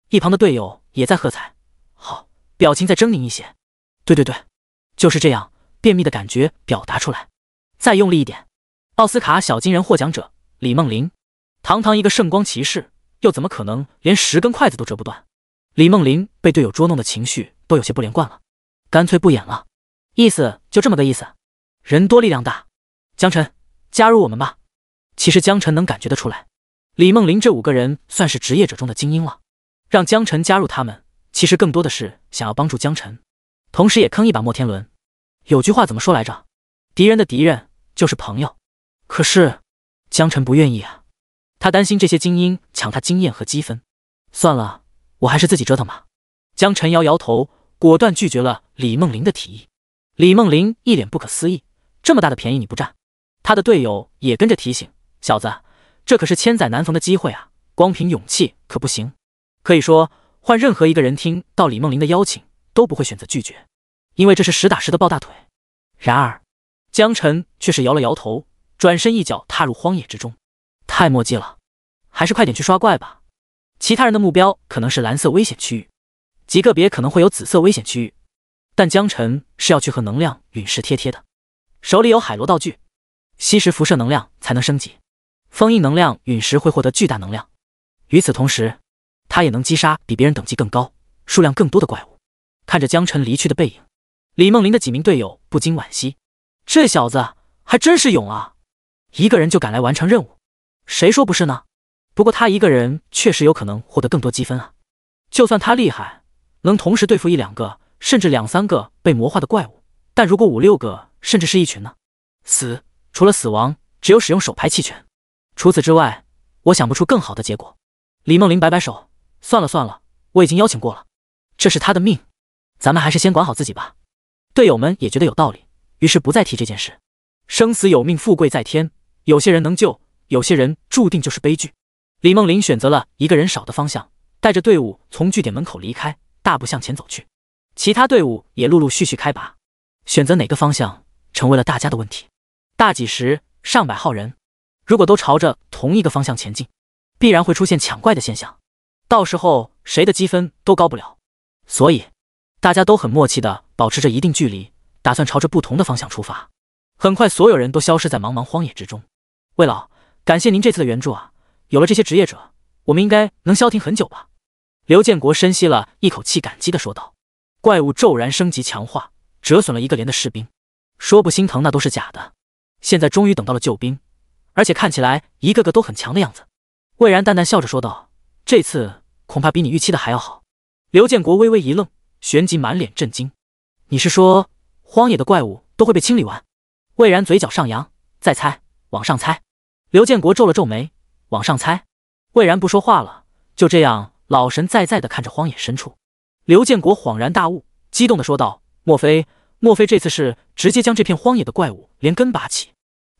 一旁的队友也在喝彩，好，表情再狰狞一些。对对对，就是这样，便秘的感觉表达出来，再用力一点。奥斯卡小金人获奖者李梦玲，堂堂一个圣光骑士，又怎么可能连10根筷子都折不断？李梦玲被队友捉弄的情绪都有些不连贯了，干脆不演了，意思就这么个意思。人多力量大，江晨，加入我们吧。其实江晨能感觉得出来，李梦麟这5个人算是职业者中的精英了，让江晨加入他们，其实更多的是想要帮助江晨，同时也坑一把莫天伦。有句话怎么说来着？敌人的敌人就是朋友。可是江晨不愿意啊，他担心这些精英抢他经验和积分。算了，我还是自己折腾吧。江晨摇摇头，果断拒绝了李梦麟的提议。李梦麟一脸不可思议，这么大的便宜你不占？他的队友也跟着提醒，小子，这可是千载难逢的机会啊，光凭勇气可不行。可以说换任何一个人听到李梦麟的邀请都不会选择拒绝，因为这是实打实的抱大腿。然而江晨却是摇了摇头，转身一脚踏入荒野之中。太墨迹了，还是快点去刷怪吧。其他人的目标可能是蓝色危险区域，极个别可能会有紫色危险区域，但江晨是要去和能量陨石贴贴的。手里有海螺道具，吸食辐射能量才能升级，封印能量陨石会获得巨大能量。与此同时，他也能击杀比别人等级更高、数量更多的怪物。看着江晨离去的背影，李梦麟的几名队友不禁惋惜，这小子还真是勇啊，一个人就敢来完成任务，谁说不是呢？不过他一个人确实有可能获得更多积分啊。就算他厉害，能同时对付1、2个甚至2、3个被魔化的怪物，但如果5、6个甚至是一群呢？除了死亡，只有使用手牌弃权。除此之外，我想不出更好的结果。李梦麟摆摆手，算了，我已经邀请过了，这是他的命，咱们还是先管好自己吧。队友们也觉得有道理，于是不再提这件事。生死有命，富贵在天，有些人能救，有些人注定就是悲剧。李梦麟选择了一个人少的方向，带着队伍从据点门口离开，大步向前走去。其他队伍也陆陆续续开拔，选择哪个方向成为了大家的问题。大几十、上百号人，如果都朝着同一个方向前进，必然会出现抢怪的现象，到时候谁的积分都高不了。所以大家都很默契地保持着一定距离，打算朝着不同的方向出发。很快所有人都消失在茫茫荒野之中。魏老，感谢您这次的援助啊，有了这些职业者，我们应该能消停很久吧。刘建国深吸了一口气，感激地说道。怪物骤然升级强化，折损了一个连的士兵，说不心疼那都是假的。现在终于等到了救兵，而且看起来一个个都很强的样子。魏然淡淡笑着说道，这次恐怕比你预期的还要好。刘建国微微一愣，旋即满脸震惊，你是说荒野的怪物都会被清理完？魏然嘴角上扬，再猜，往上猜。刘建国皱了皱眉，往上猜。魏然不说话了，就这样老神在在地看着荒野深处。刘建国恍然大悟，激动地说道，莫非这次是直接将这片荒野的怪物连根拔起？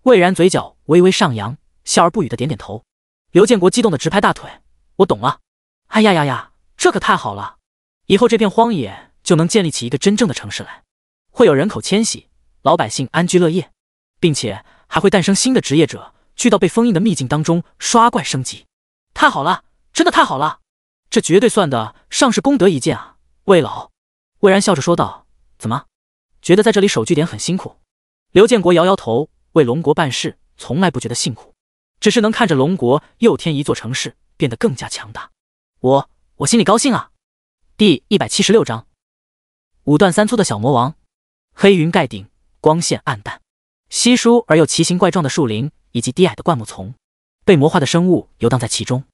魏然嘴角微微上扬，笑而不语的点点头。刘建国激动地直拍大腿，我懂了。哎呀，这可太好了，以后这片荒野就能建立起一个真正的城市来，会有人口迁徙，老百姓安居乐业，并且还会诞生新的职业者，去到被封印的秘境当中刷怪升级。太好了，真的太好了，这绝对算得上是功德一件啊。魏老，魏然笑着说道，怎么觉得在这里守据点很辛苦？刘建国摇摇头，为龙国办事从来不觉得辛苦，只是能看着龙国又添一座城市变得更加强大，我心里高兴啊。第176章5段3粗的小魔王。黑云盖顶，光线暗淡，稀疏而又奇形怪状的树林以及低矮的灌木丛，被魔化的生物游荡在其中，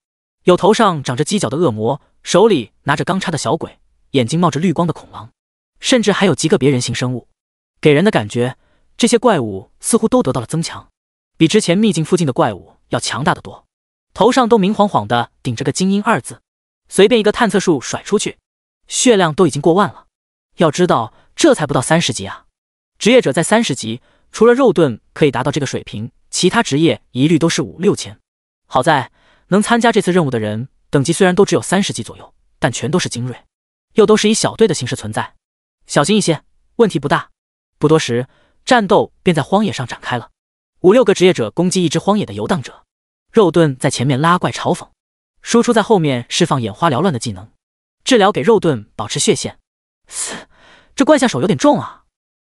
有头上长着犄角的恶魔，手里拿着钢叉的小鬼，眼睛冒着绿光的恐狼，甚至还有极个别人形生物。给人的感觉，这些怪物似乎都得到了增强，比之前秘境附近的怪物要强大得多，头上都明晃晃的顶着个精英2字，随便一个探测术甩出去，血量都已经过万了。要知道这才不到30级啊，职业者在30级，除了肉盾可以达到这个水平，其他职业一律都是5、6千。好在能参加这次任务的人等级虽然都只有30级左右，但全都是精锐，又都是以小队的形式存在，小心一些，问题不大。不多时，战斗便在荒野上展开了。5、6个职业者攻击一只荒野的游荡者，肉盾在前面拉怪嘲讽，输出在后面释放眼花缭乱的技能，治疗给肉盾保持血线。这怪下手有点重啊。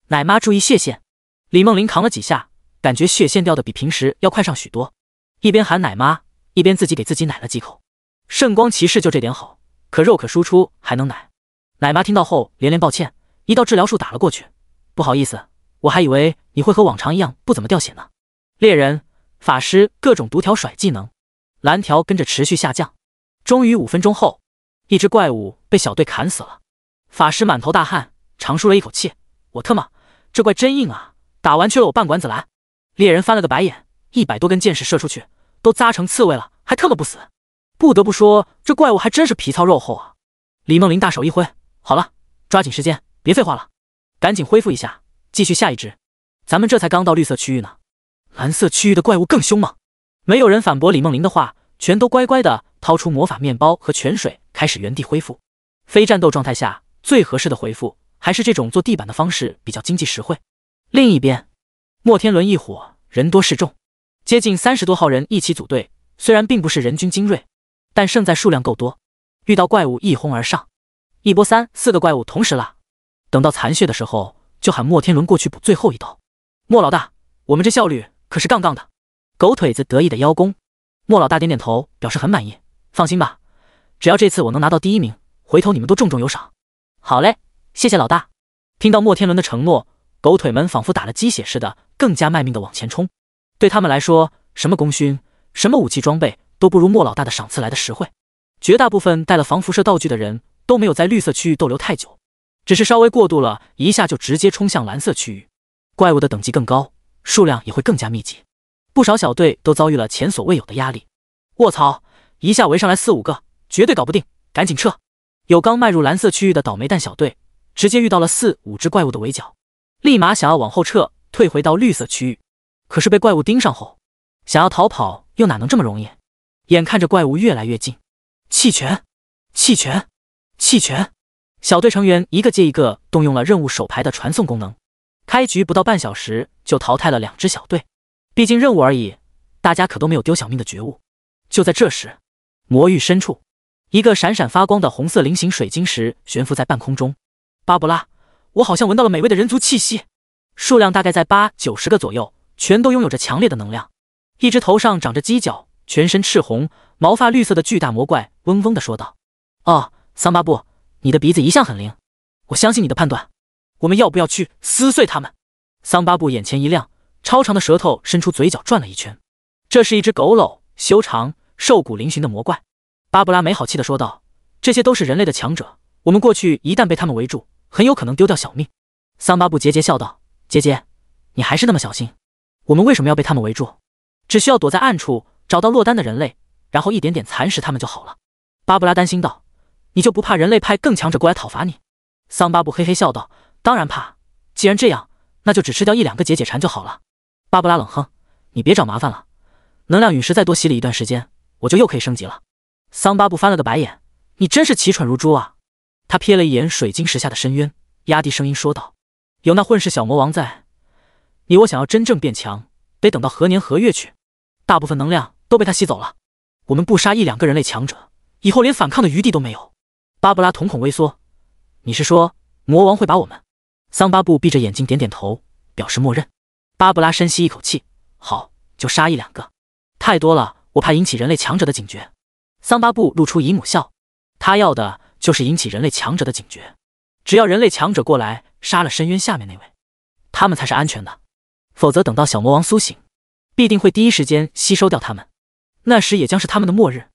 奶妈注意血线。李梦麟扛了几下，感觉血线掉的比平时要快上许多，一边喊奶妈，一边自己给自己奶了几口。圣光骑士就这点好，可肉可输出还能奶，奶妈听到后连连抱歉，一道治疗术打了过去。不好意思，我还以为你会和往常一样不怎么掉血呢。猎人、法师各种独条甩技能，蓝条跟着持续下降。终于5分钟后，一只怪物被小队砍死了。法师满头大汗，长舒了一口气。我特么，这怪真硬啊！打完缺了我半管子蓝。猎人翻了个白眼，100多根箭矢射出去，都扎成刺猬了，还特么不死。不得不说，这怪物还真是皮糙肉厚啊！李梦林大手一挥，好了，抓紧时间，别废话了，赶紧恢复一下，继续下一只。咱们这才刚到绿色区域呢，蓝色区域的怪物更凶猛。没有人反驳李梦林的话，全都乖乖的掏出魔法面包和泉水，开始原地恢复。非战斗状态下，最合适的回复还是这种做地板的方式比较经济实惠。另一边，莫天伦一伙人多势众，接近30多号人一起组队，虽然并不是人均精锐，但胜在数量够多，遇到怪物一哄而上，一波3、4个怪物同时拉。等到残血的时候，就喊莫天伦过去补最后一刀。莫老大，我们这效率可是杠杠的。狗腿子得意的邀功，莫老大点点头，表示很满意。放心吧，只要这次我能拿到第1名，回头你们都重重有赏。好嘞，谢谢老大。听到莫天伦的承诺，狗腿们仿佛打了鸡血似的，更加卖命的往前冲。对他们来说，什么功勋，什么武器装备，都不如莫老大的赏赐来的实惠。绝大部分带了防辐射道具的人都没有在绿色区域逗留太久，只是稍微过渡了一下就直接冲向蓝色区域。怪物的等级更高，数量也会更加密集，不少小队都遭遇了前所未有的压力。卧槽，一下围上来4、5个，绝对搞不定，赶紧撤！有刚迈入蓝色区域的倒霉蛋小队，直接遇到了4、5只怪物的围剿，立马想要往后撤，退回到绿色区域，可是被怪物盯上后，想要逃跑又哪能这么容易？眼看着怪物越来越近，弃权，弃权，弃权！小队成员一个接一个动用了任务手牌的传送功能，开局不到半小时就淘汰了2支小队。毕竟任务而已，大家可都没有丢小命的觉悟。就在这时，魔域深处，一个闪闪发光的红色菱形水晶石悬浮在半空中。巴布拉，我好像闻到了美味的人族气息，数量大概在8、90个左右，全都拥有着强烈的能量。一只头上长着犄角，全身赤红，毛发绿色的巨大魔怪嗡嗡地说道：哦，桑巴布，你的鼻子一向很灵，我相信你的判断，我们要不要去撕碎他们？桑巴布眼前一亮，超长的舌头伸出嘴角转了一圈。这是一只佝偻、修长、瘦骨嶙峋的魔怪。巴布拉没好气地说道：这些都是人类的强者，我们过去一旦被他们围住，很有可能丢掉小命。桑巴布桀桀笑道：桀桀，你还是那么小心，我们为什么要被他们围住？只需要躲在暗处找到落单的人类，然后一点点蚕食他们就好了。巴布拉担心道：你就不怕人类派更强者过来讨伐你？桑巴布嘿嘿笑道：当然怕，既然这样，那就只吃掉1、2个解解馋就好了。巴布拉冷哼：你别找麻烦了，能量陨石再多洗礼一段时间，我就又可以升级了。桑巴布翻了个白眼：你真是奇蠢如猪啊！他瞥了一眼水晶石下的深渊，压低声音说道：有那混世小魔王在，你我想要真正变强，得等到何年何月去？大部分能量都被他吸走了，我们不杀1、2个人类强者，以后连反抗的余地都没有。巴布拉瞳孔微缩：你是说魔王会把我们？桑巴布闭着眼睛点点头，表示默认。巴布拉深吸一口气：好，就杀1、2个，太多了，我怕引起人类强者的警觉。桑巴布露出姨母笑，他要的就是引起人类强者的警觉，只要人类强者过来杀了深渊下面那位，他们才是安全的，否则等到小魔王苏醒，必定会第一时间吸收掉他们，那时也将是他们的末日。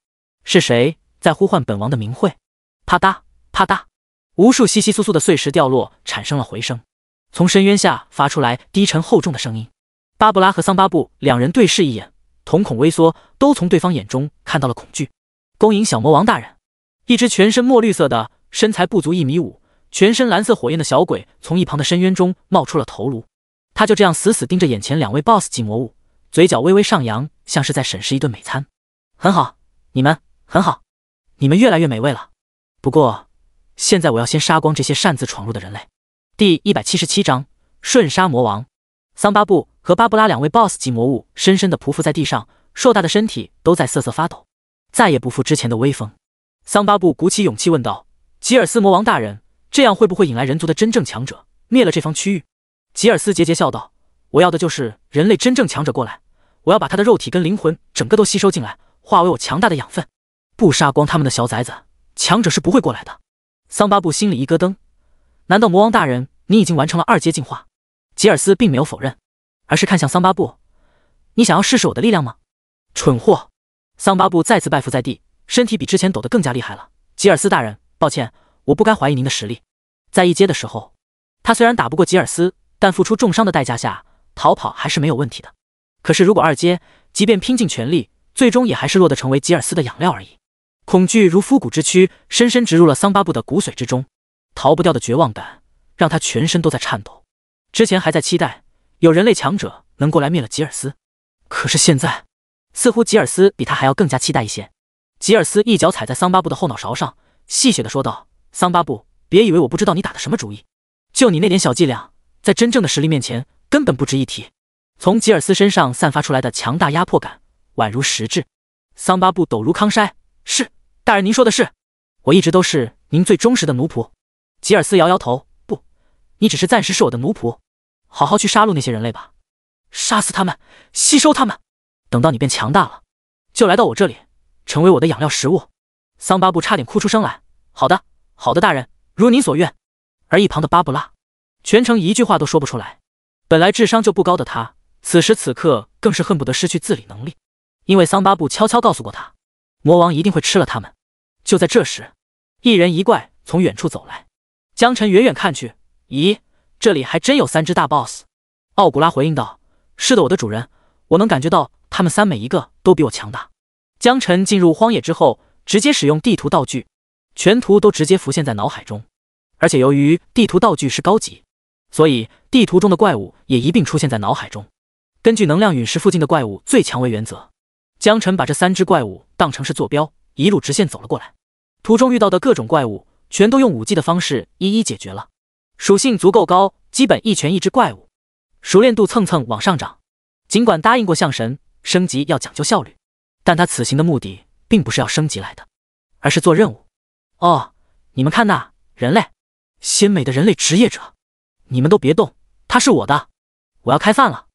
是谁在呼唤本王的名讳？啪嗒啪嗒，无数稀稀疏疏的碎石掉落，产生了回声，从深渊下发出来低沉厚重的声音。巴布拉和桑巴布两人对视一眼，瞳孔微缩，都从对方眼中看到了恐惧。恭迎小魔王大人！一只全身墨绿色的、身材不足1.5米、全身蓝色火焰的小鬼从一旁的深渊中冒出了头颅。他就这样死死盯着眼前2位 BOSS 级魔物，嘴角微微上扬，像是在审视一顿美餐。很好，你们很好，你们越来越美味了。不过，现在我要先杀光这些擅自闯入的人类。第177章瞬杀魔王。桑巴布和巴布拉2位 BOSS 级魔物深深地匍匐在地上，硕大的身体都在瑟瑟发抖，再也不复之前的威风。桑巴布鼓起勇气问道：吉尔斯魔王大人，这样会不会引来人族的真正强者，灭了这方区域？吉尔斯桀桀笑道：我要的就是人类真正强者过来，我要把他的肉体跟灵魂整个都吸收进来，化为我强大的养分。不杀光他们的小崽子，强者是不会过来的。桑巴布心里一咯噔，难道魔王大人你已经完成了2阶进化？吉尔斯并没有否认，而是看向桑巴布，你想要试试我的力量吗？蠢货！桑巴布再次拜伏在地，身体比之前抖得更加厉害了。吉尔斯大人，抱歉，我不该怀疑您的实力。在1阶的时候，他虽然打不过吉尔斯，但付出重伤的代价下，逃跑还是没有问题的。可是如果2阶，即便拼尽全力，最终也还是落得成为吉尔斯的养料而已。恐惧如枯骨之躯，深深植入了桑巴布的骨髓之中，逃不掉的绝望感让他全身都在颤抖。之前还在期待有人类强者能过来灭了吉尔斯，可是现在似乎吉尔斯比他还要更加期待一些。吉尔斯一脚踩在桑巴布的后脑勺上，戏谑地说道：“桑巴布，别以为我不知道你打的什么主意，就你那点小伎俩，在真正的实力面前根本不值一提。”从吉尔斯身上散发出来的强大压迫感宛如实质。桑巴布抖如康筛：“是，大人您说的是，我一直都是您最忠实的奴仆。”吉尔斯摇摇头：“不，你只是暂时是我的奴仆，好好去杀戮那些人类吧，杀死他们，吸收他们，等到你变强大了，就来到我这里，成为我的养料食物。”桑巴布差点哭出声来：“好的，好的，大人，如您所愿。”而一旁的巴布拉全程一句话都说不出来，本来智商就不高的他，此时此刻更是恨不得失去自理能力，因为桑巴布悄悄告诉过他，魔王一定会吃了他们。就在这时，一人一怪从远处走来。江晨远远看去，咦，这里还真有3只大 boss。 奥古拉回应道：“是的，我的主人，我能感觉到他们3每一个都比我强大。”江晨进入荒野之后，直接使用地图道具，全图都直接浮现在脑海中。而且由于地图道具是高级，所以地图中的怪物也一并出现在脑海中。根据能量陨石附近的怪物最强为原则，江晨把这3只怪物当成是坐标，一路直线走了过来。途中遇到的各种怪物全都用5G的方式一一解决了，属性足够高，基本一拳一只怪物，熟练度蹭蹭往上涨。尽管答应过象神升级要讲究效率，但他此行的目的并不是要升级来的，而是做任务。哦，你们看那人类，鲜美的人类职业者，你们都别动，他是我的，我要开饭了。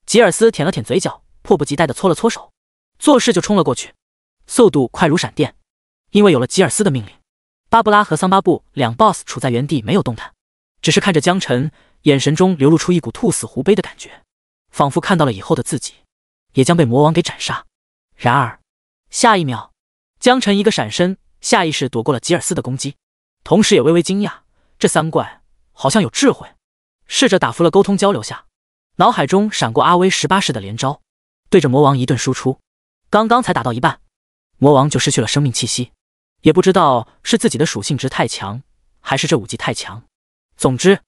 吉尔斯舔了舔嘴角，迫不及待地搓了搓手，做事就冲了过去，速度快如闪电。因为有了吉尔斯的命令，巴布拉和桑巴布2 boss 处在原地没有动弹，只是看着江晨，眼神中流露出一股兔死狐悲的感觉，仿佛看到了以后的自己也将被魔王给斩杀。然而下一秒，江晨一个闪身，下意识躲过了吉尔斯的攻击，同时也微微惊讶，这3怪好像有智慧。试着打服了沟通交流下，脑海中闪过阿威18式的连招，对着魔王一顿输出。刚刚才打到一半，魔王就失去了生命气息，也不知道是自己的属性值太强，还是这武技太强。总之，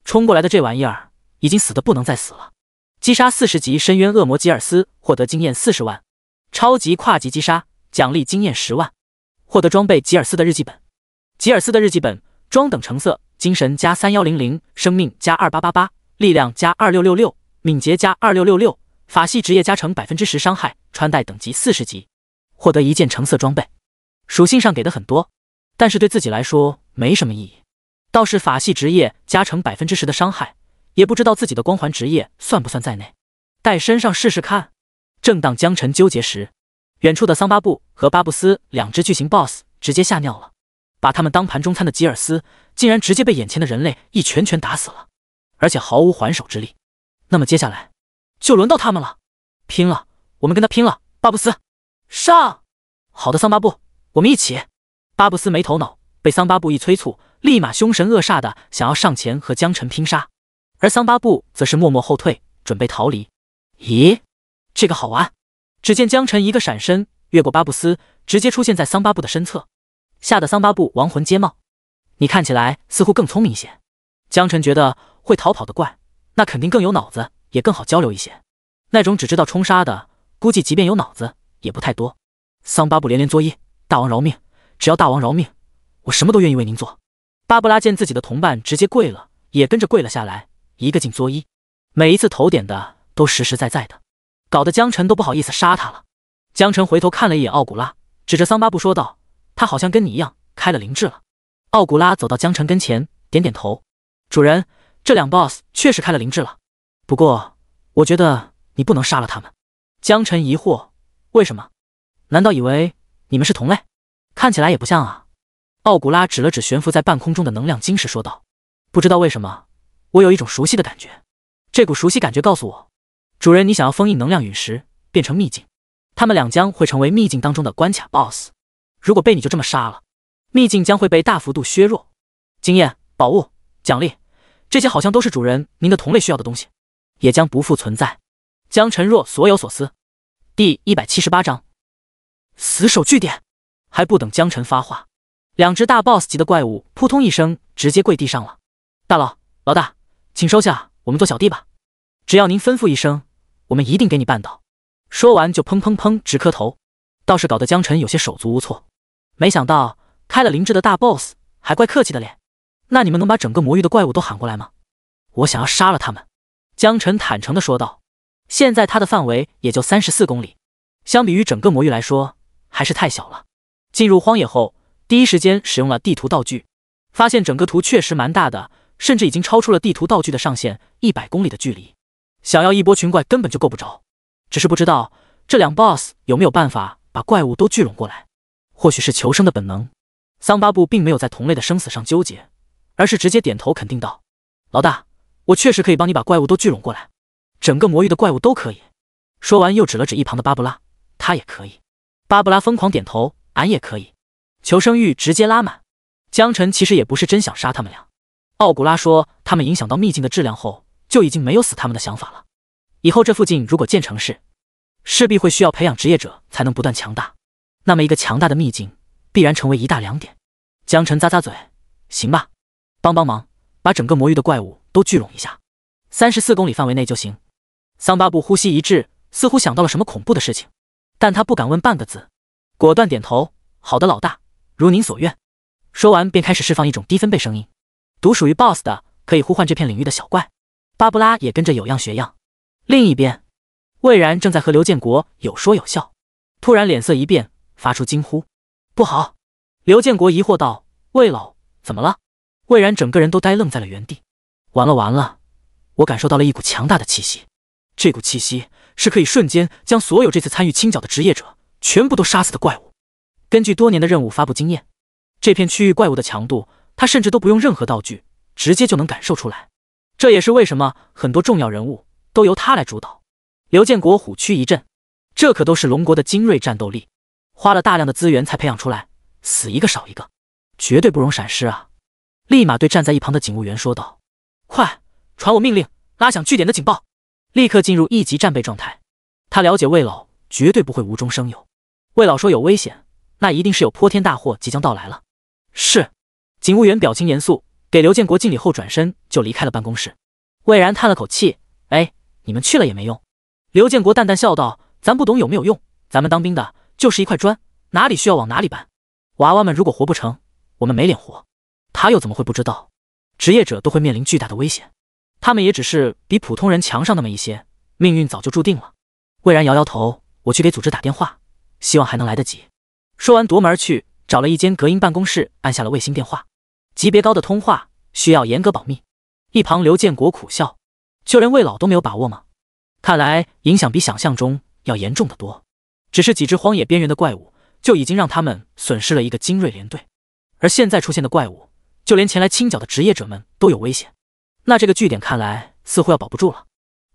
冲过来的这玩意儿已经死得不能再死了。击杀40级深渊恶魔吉尔斯，获得经验40万；超级跨级击杀，奖励经验10万；获得装备吉尔斯的日记本。吉尔斯的日记本装等成色：精神加3100，生命加2888，力量加2666，敏捷加2666，法系职业加成10%伤害，穿戴等级40级，获得1件成色装备。属性上给的很多，但是对自己来说没什么意义。倒是法系职业加成10%的伤害，也不知道自己的光环职业算不算在内，带身上试试看。正当江晨纠结时，远处的桑巴布和巴布斯2只巨型 boss 直接吓尿了，把他们当盘中餐的吉尔斯竟然直接被眼前的人类一拳拳打死了，而且毫无还手之力。那么接下来就轮到他们了，拼了，我们跟他拼了！巴布斯上！好的，桑巴布，我们一起！巴布斯没头脑，被桑巴布一催促，立马凶神恶煞的想要上前和江晨拼杀，而桑巴布则是默默后退，准备逃离。咦，这个好玩！只见江晨一个闪身，越过巴布斯，直接出现在桑巴布的身侧，吓得桑巴布亡魂皆冒。你看起来似乎更聪明一些。江晨觉得会逃跑的怪，那肯定更有脑子，也更好交流一些。那种只知道冲杀的，估计即便有脑子也不太多。桑巴布连连作揖：“大王饶命！只要大王饶命，我什么都愿意为您做。”巴布拉见自己的同伴直接跪了，也跟着跪了下来，一个劲作揖，每一次头点的都实实在在的，搞得江晨都不好意思杀他了。江晨回头看了一眼奥古拉，指着桑巴布说道：“他好像跟你一样开了灵智了。”奥古拉走到江晨跟前，点点头：“主人，这2 boss 确实开了灵智了，不过我觉得你不能杀了他们。”江晨疑惑：“为什么？难道以为你们是同类？看起来也不像啊。”奥古拉指了指悬浮在半空中的能量晶石，说道：“不知道为什么，我有一种熟悉的感觉。这股熟悉感觉告诉我，主人，你想要封印能量陨石，变成秘境，他们俩将会成为秘境当中的关卡 BOSS。如果被你就这么杀了，秘境将会被大幅度削弱。经验、宝物、奖励，这些好像都是主人您的同类需要的东西，也将不复存在。江晨若所有所思。”第178章，死守据点。还不等江晨发话，两只大 BOSS 级的怪物扑通一声直接跪地上了。大佬，老大，请收下我们做小弟吧，只要您吩咐一声，我们一定给你办到。说完就砰砰砰直磕头，倒是搞得江晨有些手足无措。没想到开了灵智的大 BOSS 还怪客气的脸。那你们能把整个魔域的怪物都喊过来吗？我想要杀了他们。江晨坦诚地说道。现在他的范围也就34公里，相比于整个魔域来说还是太小了。进入荒野后，第一时间使用了地图道具，发现整个图确实蛮大的，甚至已经超出了地图道具的上限100公里的距离，想要一波群怪根本就够不着。只是不知道这两 BOSS 有没有办法把怪物都聚拢过来，或许是求生的本能。桑巴布并没有在同类的生死上纠结，而是直接点头肯定道：“老大，我确实可以帮你把怪物都聚拢过来，整个魔域的怪物都可以。”说完又指了指一旁的巴布拉，他也可以。巴布拉疯狂点头，俺也可以。求生欲直接拉满。江晨其实也不是真想杀他们俩，奥古拉说他们影响到秘境的质量后，就已经没有死他们的想法了。以后这附近如果建城市，势必会需要培养职业者才能不断强大，那么一个强大的秘境必然成为一大亮点。江晨咂咂嘴，行吧，帮忙，把整个魔域的怪物都聚拢一下，34公里范围内就行。桑巴布呼吸一滞，似乎想到了什么恐怖的事情，但他不敢问半个字，果断点头，好的老大，如您所愿。说完便开始释放一种低分贝声音，独属于 BOSS 的可以呼唤这片领域的小怪。巴布拉也跟着有样学样。另一边，魏然正在和刘建国有说有笑，突然脸色一变，发出惊呼：“不好！”刘建国疑惑道：“魏老，怎么了？”魏然整个人都呆愣在了原地。完了，我感受到了一股强大的气息，这股气息是可以瞬间将所有这次参与清剿的职业者全部都杀死的怪物。根据多年的任务发布经验，这片区域怪物的强度，他甚至都不用任何道具，直接就能感受出来。这也是为什么很多重要人物都由他来主导。刘建国虎躯一震，这可都是龙国的精锐战斗力，花了大量的资源才培养出来，死一个少一个，绝对不容闪失啊！立马对站在一旁的警务员说道：“快，传我命令，拉响据点的警报！”立刻进入1级战备状态。他了解魏老绝对不会无中生有，魏老说有危险，那一定是有泼天大祸即将到来了。是。警务员表情严肃，给刘建国敬礼后转身就离开了办公室。魏然叹了口气：“哎，你们去了也没用。”刘建国淡淡笑道：“咱不懂有没有用，咱们当兵的就是一块砖，哪里需要往哪里搬。娃娃们如果活不成，我们没脸活。”他又怎么会不知道，职业者都会面临巨大的危险，他们也只是比普通人强上那么一些，命运早就注定了。魏然摇摇头：“我去给组织打电话，希望还能来得及。”说完夺门而去，找了一间隔音办公室，按下了卫星电话。级别高的通话需要严格保密。一旁刘建国苦笑：“就连魏老都没有把握吗？看来影响比想象中要严重得多。只是几只荒野边缘的怪物，就已经让他们损失了一个精锐连队，而现在出现的怪物，就连前来清剿的职业者们都有危险。那这个据点看来似乎要保不住了。”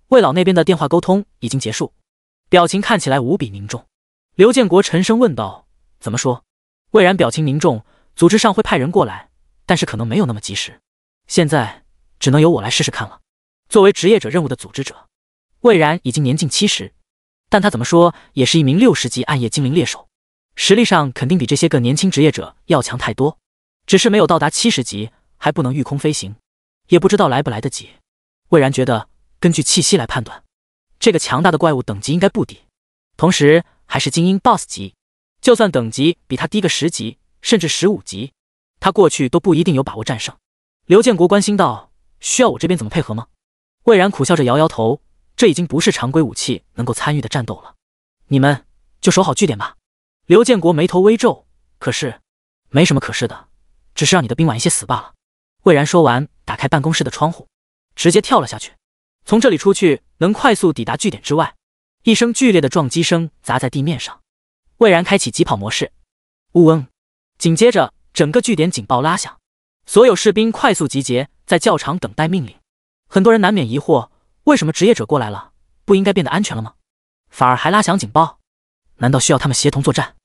魏老那边的电话沟通已经结束，表情看起来无比凝重。刘建国沉声问道：“怎么说？”魏然表情凝重：“组织上会派人过来，但是可能没有那么及时，现在只能由我来试试看了。”作为职业者任务的组织者，魏然已经年近70，但他怎么说也是一名60级暗夜精灵猎手，实力上肯定比这些个年轻职业者要强太多，只是没有到达70级，还不能御空飞行，也不知道来不来得及。魏然觉得根据气息来判断，这个强大的怪物等级应该不低，同时还是精英 BOSS 级，就算等级比他低个10级甚至15级，他过去都不一定有把握战胜。刘建国关心道：“需要我这边怎么配合吗？”魏然苦笑着摇摇头，这已经不是常规武器能够参与的战斗了，你们就守好据点吧。刘建国眉头微皱：“可是……没什么可是的，只是让你的兵晚一些死罢了。”魏然说完，打开办公室的窗户，直接跳了下去。从这里出去能快速抵达据点之外。一声剧烈的撞击声砸在地面上，魏然开启疾跑模式。紧接着整个据点警报拉响，所有士兵快速集结，在教场等待命令。很多人难免疑惑，为什么职业者过来了，不应该变得安全了吗？反而还拉响警报？难道需要他们协同作战？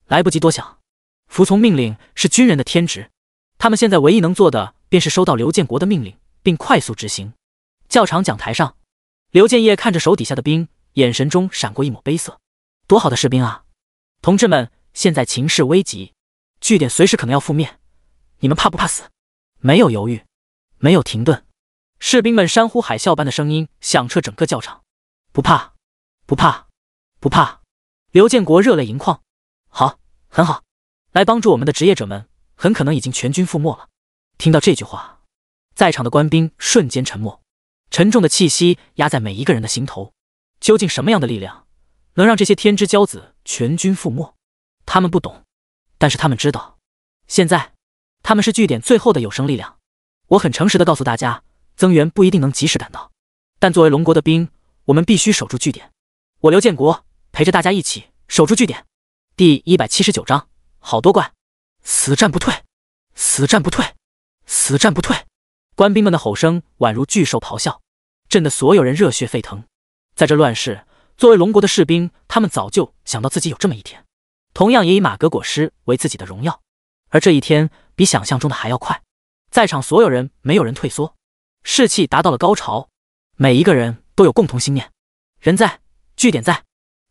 来不及多想，服从命令是军人的天职，他们现在唯一能做的便是收到刘建国的命令，并快速执行。教场讲台上，刘建业看着手底下的兵，眼神中闪过一抹悲色。多好的士兵啊！同志们，现在情势危急，据点随时可能要覆灭，你们怕不怕死？没有犹豫，没有停顿，士兵们山呼海啸般的声音响彻整个教场。不怕，不怕，不怕！刘建国热泪盈眶。好，很好，来帮助我们的职业者们很可能已经全军覆没了。听到这句话，在场的官兵瞬间沉默，沉重的气息压在每一个人的心头。究竟什么样的力量能让这些天之骄子全军覆没？他们不懂，但是他们知道，现在他们是据点最后的有生力量。我很诚实的告诉大家，增援不一定能及时赶到，但作为龙国的兵，我们必须守住据点。我刘建国陪着大家一起守住据点。第179章，好多怪，死战不退，死战不退，死战不退！官兵们的吼声宛如巨兽咆哮，震得所有人热血沸腾。在这乱世，作为龙国的士兵，他们早就想到自己有这么一天，同样也以马革裹尸为自己的荣耀。而这一天比想象中的还要快。在场所有人没有人退缩，士气达到了高潮，每一个人都有共同信念：人在，据点在。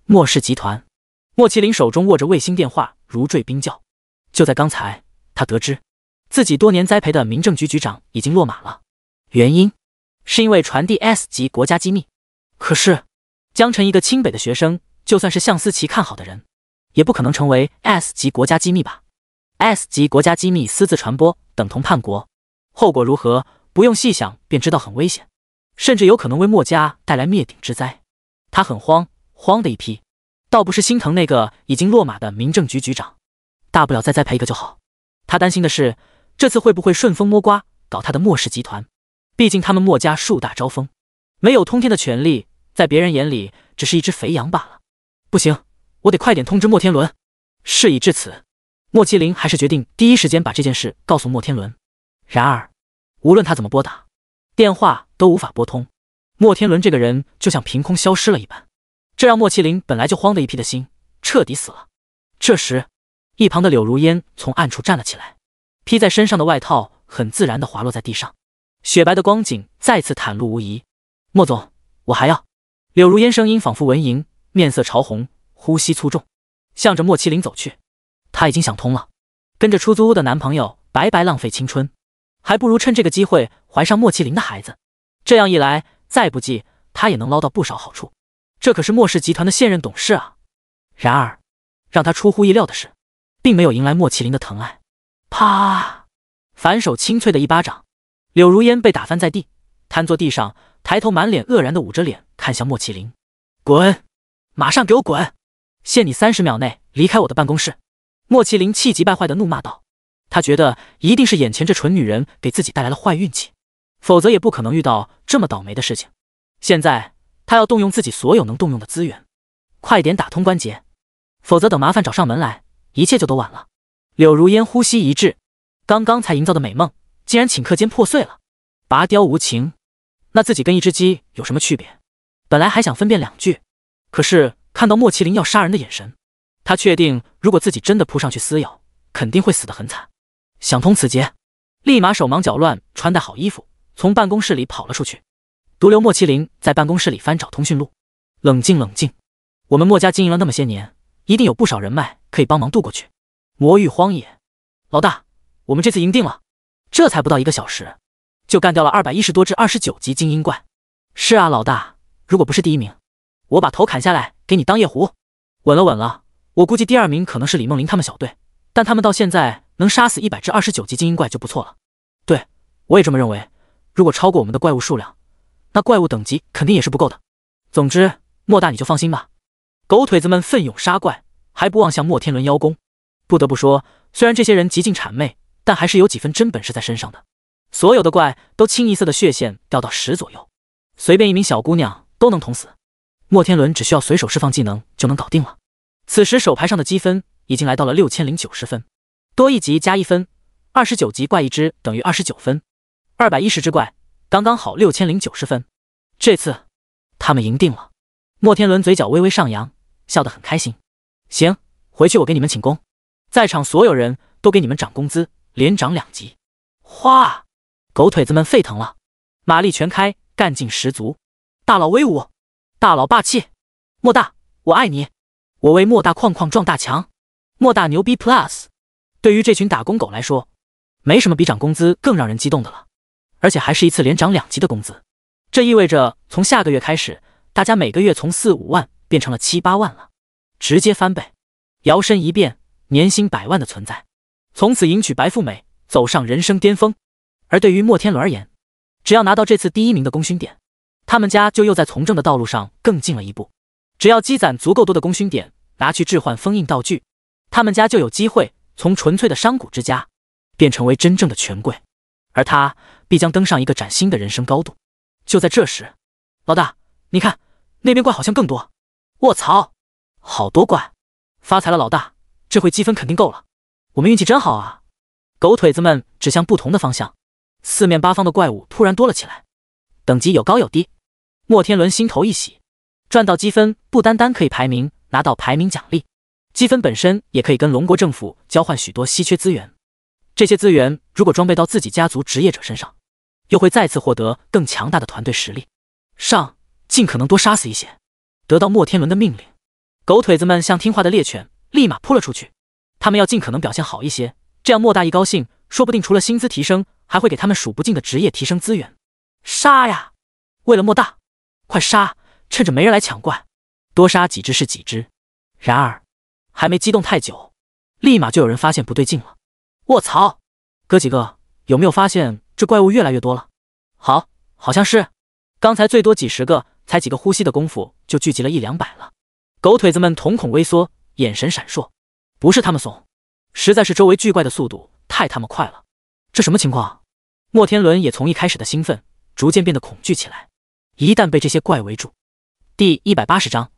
莫氏集团，莫麒麟手中握着卫星电话，如坠冰窖。就在刚才，他得知自己多年栽培的民政局局长已经落马了，原因是因为传递 S 级国家机密。可是江晨一个清北的学生，就算是向思琪看好的人，也不可能成为 S 级国家机密吧？ S 级国家机密私自传播等同叛国，后果如何，不用细想便知道很危险，甚至有可能为墨家带来灭顶之灾。他很慌的一批，倒不是心疼那个已经落马的民政局局长，大不了再栽培一个就好。他担心的是，这次会不会顺风摸瓜搞他的莫氏集团？毕竟他们墨家树大招风，没有通天的权力，在别人眼里只是一只肥羊罢了。不行，我得快点通知莫天伦。事已至此，莫麒麟还是决定第一时间把这件事告诉莫天伦。然而，无论他怎么拨打，电话都无法拨通。莫天伦这个人就像凭空消失了一般，这让莫麒麟本来就慌的一批的心彻底死了。这时，一旁的柳如烟从暗处站了起来，披在身上的外套很自然地滑落在地上，雪白的光景再次袒露无遗。莫总，我还要……柳如烟声音仿佛蚊蝇，面色潮红，呼吸粗重，向着莫麒麟走去。她已经想通了，跟着出租屋的男朋友白白浪费青春，还不如趁这个机会怀上莫麒麟的孩子。这样一来，再不济她也能捞到不少好处。这可是莫氏集团的现任董事啊！然而，让他出乎意料的是，并没有迎来莫麒麟的疼爱。啪！反手清脆的一巴掌，柳如烟被打翻在地，瘫坐地上，抬头满脸愕然的捂着脸看向莫麒麟：“滚！马上给我滚！限你30秒内离开我的办公室！”莫麒麟气急败坏的怒骂道。他觉得一定是眼前这蠢女人给自己带来了坏运气，否则也不可能遇到这么倒霉的事情。现在他要动用自己所有能动用的资源，快点打通关节，否则等麻烦找上门来，一切就都晚了。柳如烟呼吸一滞，刚刚才营造的美梦竟然顷刻间破碎了。拔雕无情，那自己跟一只鸡有什么区别？本来还想分辨两句，可是看到莫麒麟要杀人的眼神，他确定如果自己真的扑上去撕咬，肯定会死得很惨。想通此节，立马手忙脚乱穿戴好衣服，从办公室里跑了出去。独留莫麒麟在办公室里翻找通讯录。冷静冷静，我们墨家经营了那么些年，一定有不少人脉可以帮忙渡过去。魔域荒野，老大，我们这次赢定了！这才不到1个小时，就干掉了210多只29级精英怪。是啊，老大，如果不是第1名，我把头砍下来给你当夜壶。稳了稳了，我估计第2名可能是李梦玲他们小队，但他们到现在能杀死100只29级精英怪就不错了。对，我也这么认为。如果超过我们的怪物数量，那怪物等级肯定也是不够的。总之，莫大你就放心吧。狗腿子们奋勇杀怪，还不忘向莫天伦邀功。不得不说，虽然这些人极尽谄媚，但还是有几分真本事在身上的。所有的怪都清一色的血线掉到10左右，随便一名小姑娘都能捅死。莫天伦只需要随手释放技能就能搞定了。此时手牌上的积分已经来到了6090分，多1级加1分， 29级怪一只等于29分，210只怪刚刚好6090分。这次他们赢定了。莫天伦嘴角微微上扬，笑得很开心。行，回去我给你们请功，在场所有人都给你们涨工资，连涨2级。哗！狗腿子们沸腾了，马力全开，干劲十足。大佬威武，大佬霸气，莫大我爱你，我为莫大矿矿撞大墙，莫大牛逼 plus。 对于这群打工狗来说，没什么比涨工资更让人激动的了，而且还是一次连涨2级的工资。这意味着从下个月开始，大家每个月从4、5万变成了7、8万了，直接翻倍，摇身一变，年薪100万的存在，从此迎娶白富美，走上人生巅峰。而对于莫天伦而言，只要拿到这次第1名的功勋点，他们家就又在从政的道路上更进了一步。只要积攒足够多的功勋点，拿去置换封印道具，他们家就有机会从纯粹的商贾之家变成为真正的权贵，而他必将登上一个崭新的人生高度。就在这时，老大，你看那边怪好像更多。卧槽，好多怪！发财了，老大，这回积分肯定够了，我们运气真好啊！狗腿子们指向不同的方向，四面八方的怪物突然多了起来，等级有高有低。莫天伦心头一喜，赚到积分不单单可以排名，拿到排名奖励，积分本身也可以跟龙国政府交换许多稀缺资源。这些资源如果装备到自己家族职业者身上，又会再次获得更强大的团队实力。上，尽可能多杀死一些。得到莫天伦的命令，狗腿子们像听话的猎犬，立马扑了出去。他们要尽可能表现好一些，这样莫大一高兴，说不定除了薪资提升，还会给他们数不尽的职业提升资源。杀呀！为了莫大，快杀！趁着没人来抢怪，多杀几只是几只。然而还没激动太久，立马就有人发现不对劲了。卧槽，哥几个有没有发现这怪物越来越多了？好像是，刚才最多几十个，才几个呼吸的功夫就聚集了1、200了。狗腿子们瞳孔微缩，眼神闪烁，不是他们怂，实在是周围巨怪的速度太他妈快了。这什么情况？莫天伦也从一开始的兴奋逐渐变得恐惧起来，一旦被这些怪围住。第180章，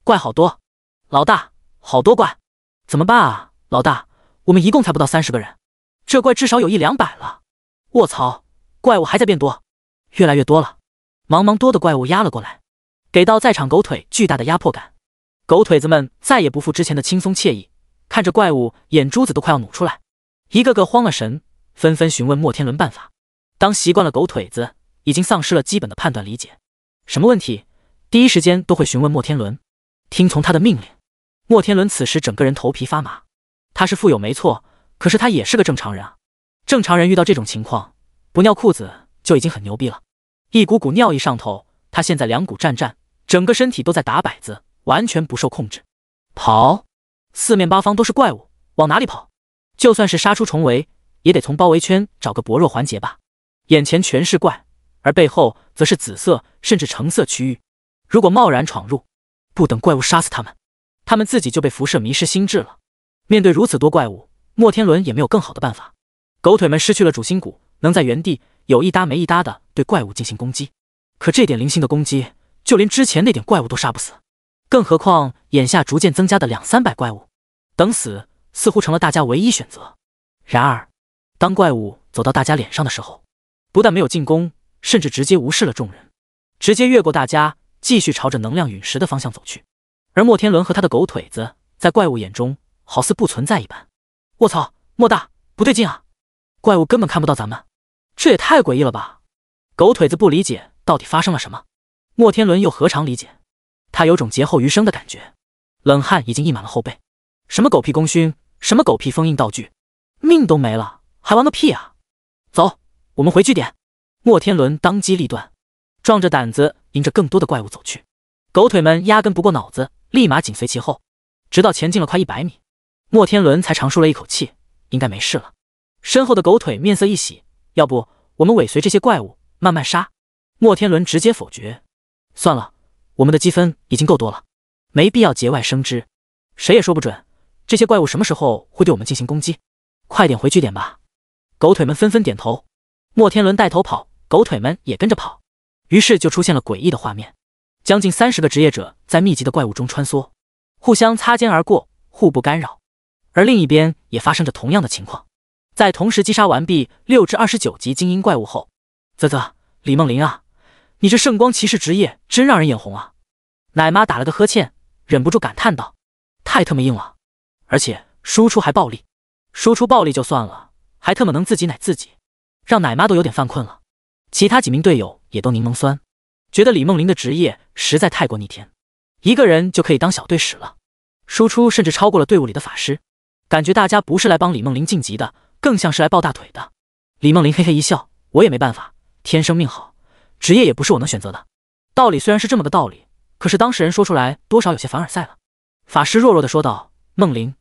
怪好多，老大，好多怪，怎么办啊？老大，我们一共才不到30个人，这怪至少有1、200了。卧槽，怪物还在变多，越来越多了。茫茫多的怪物压了过来，给到在场狗腿巨大的压迫感。狗腿子们再也不复之前的轻松惬意，看着怪物，眼珠子都快要努出来，一个个慌了神，纷纷询问莫天伦办法。当习惯了狗腿子已经丧失了基本的判断理解，什么问题第一时间都会询问莫天伦，听从他的命令。莫天伦此时整个人头皮发麻，他是富有没错，可是他也是个正常人啊。正常人遇到这种情况，不尿裤子就已经很牛逼了。一股股尿意上头，他现在两股战战，整个身体都在打摆子，完全不受控制。跑！四面八方都是怪物，往哪里跑？就算是杀出重围，也得从包围圈找个薄弱环节吧。眼前全是怪，而背后则是紫色甚至橙色区域。如果贸然闯入，不等怪物杀死他们，他们自己就被辐射迷失心智了。面对如此多怪物，莫天伦也没有更好的办法。狗腿们失去了主心骨，能在原地有一搭没一搭的对怪物进行攻击，可这点零星的攻击，就连之前那点怪物都杀不死，更何况眼下逐渐增加的200、300怪物，等死似乎成了大家唯一选择。然而，当怪物走到大家脸上的时候，不但没有进攻，甚至直接无视了众人，直接越过大家，继续朝着能量陨石的方向走去。而莫天伦和他的狗腿子在怪物眼中好似不存在一般。卧槽，莫大，不对劲啊！怪物根本看不到咱们，这也太诡异了吧！狗腿子不理解到底发生了什么，莫天伦又何尝理解？他有种劫后余生的感觉，冷汗已经溢满了后背。什么狗屁功勋，什么狗屁封印道具，命都没了，还玩个屁啊！走，我们回据点。莫天伦当机立断，壮着胆子迎着更多的怪物走去。狗腿们压根不过脑子，立马紧随其后，直到前进了快100米，莫天伦才长舒了一口气，应该没事了。身后的狗腿面色一喜，要不我们尾随这些怪物慢慢杀？莫天伦直接否决，算了，我们的积分已经够多了，没必要节外生枝，谁也说不准这些怪物什么时候会对我们进行攻击，快点回据点吧。狗腿们纷纷点头，莫天伦带头跑，狗腿们也跟着跑，于是就出现了诡异的画面，将近30个职业者在密集的怪物中穿梭，互相擦肩而过，互不干扰。而另一边也发生着同样的情况，在同时击杀完毕6至29级精英怪物后，啧，李梦玲啊，你这圣光骑士职业真让人眼红啊！奶妈打了个呵欠，忍不住感叹道：“太他妈硬了，而且输出还暴力，输出暴力就算了，还他妈能自己奶自己，让奶妈都有点犯困了。”其他几名队友也都柠檬酸，觉得李梦玲的职业实在太过逆天，一个人就可以当小队使了，输出甚至超过了队伍里的法师，感觉大家不是来帮李梦玲晋级的，更像是来抱大腿的。李梦玲嘿嘿一笑，我也没办法，天生命好，职业也不是我能选择的。道理虽然是这么个道理，可是当事人说出来多少有些凡尔赛了。法师弱弱地说道：“梦玲，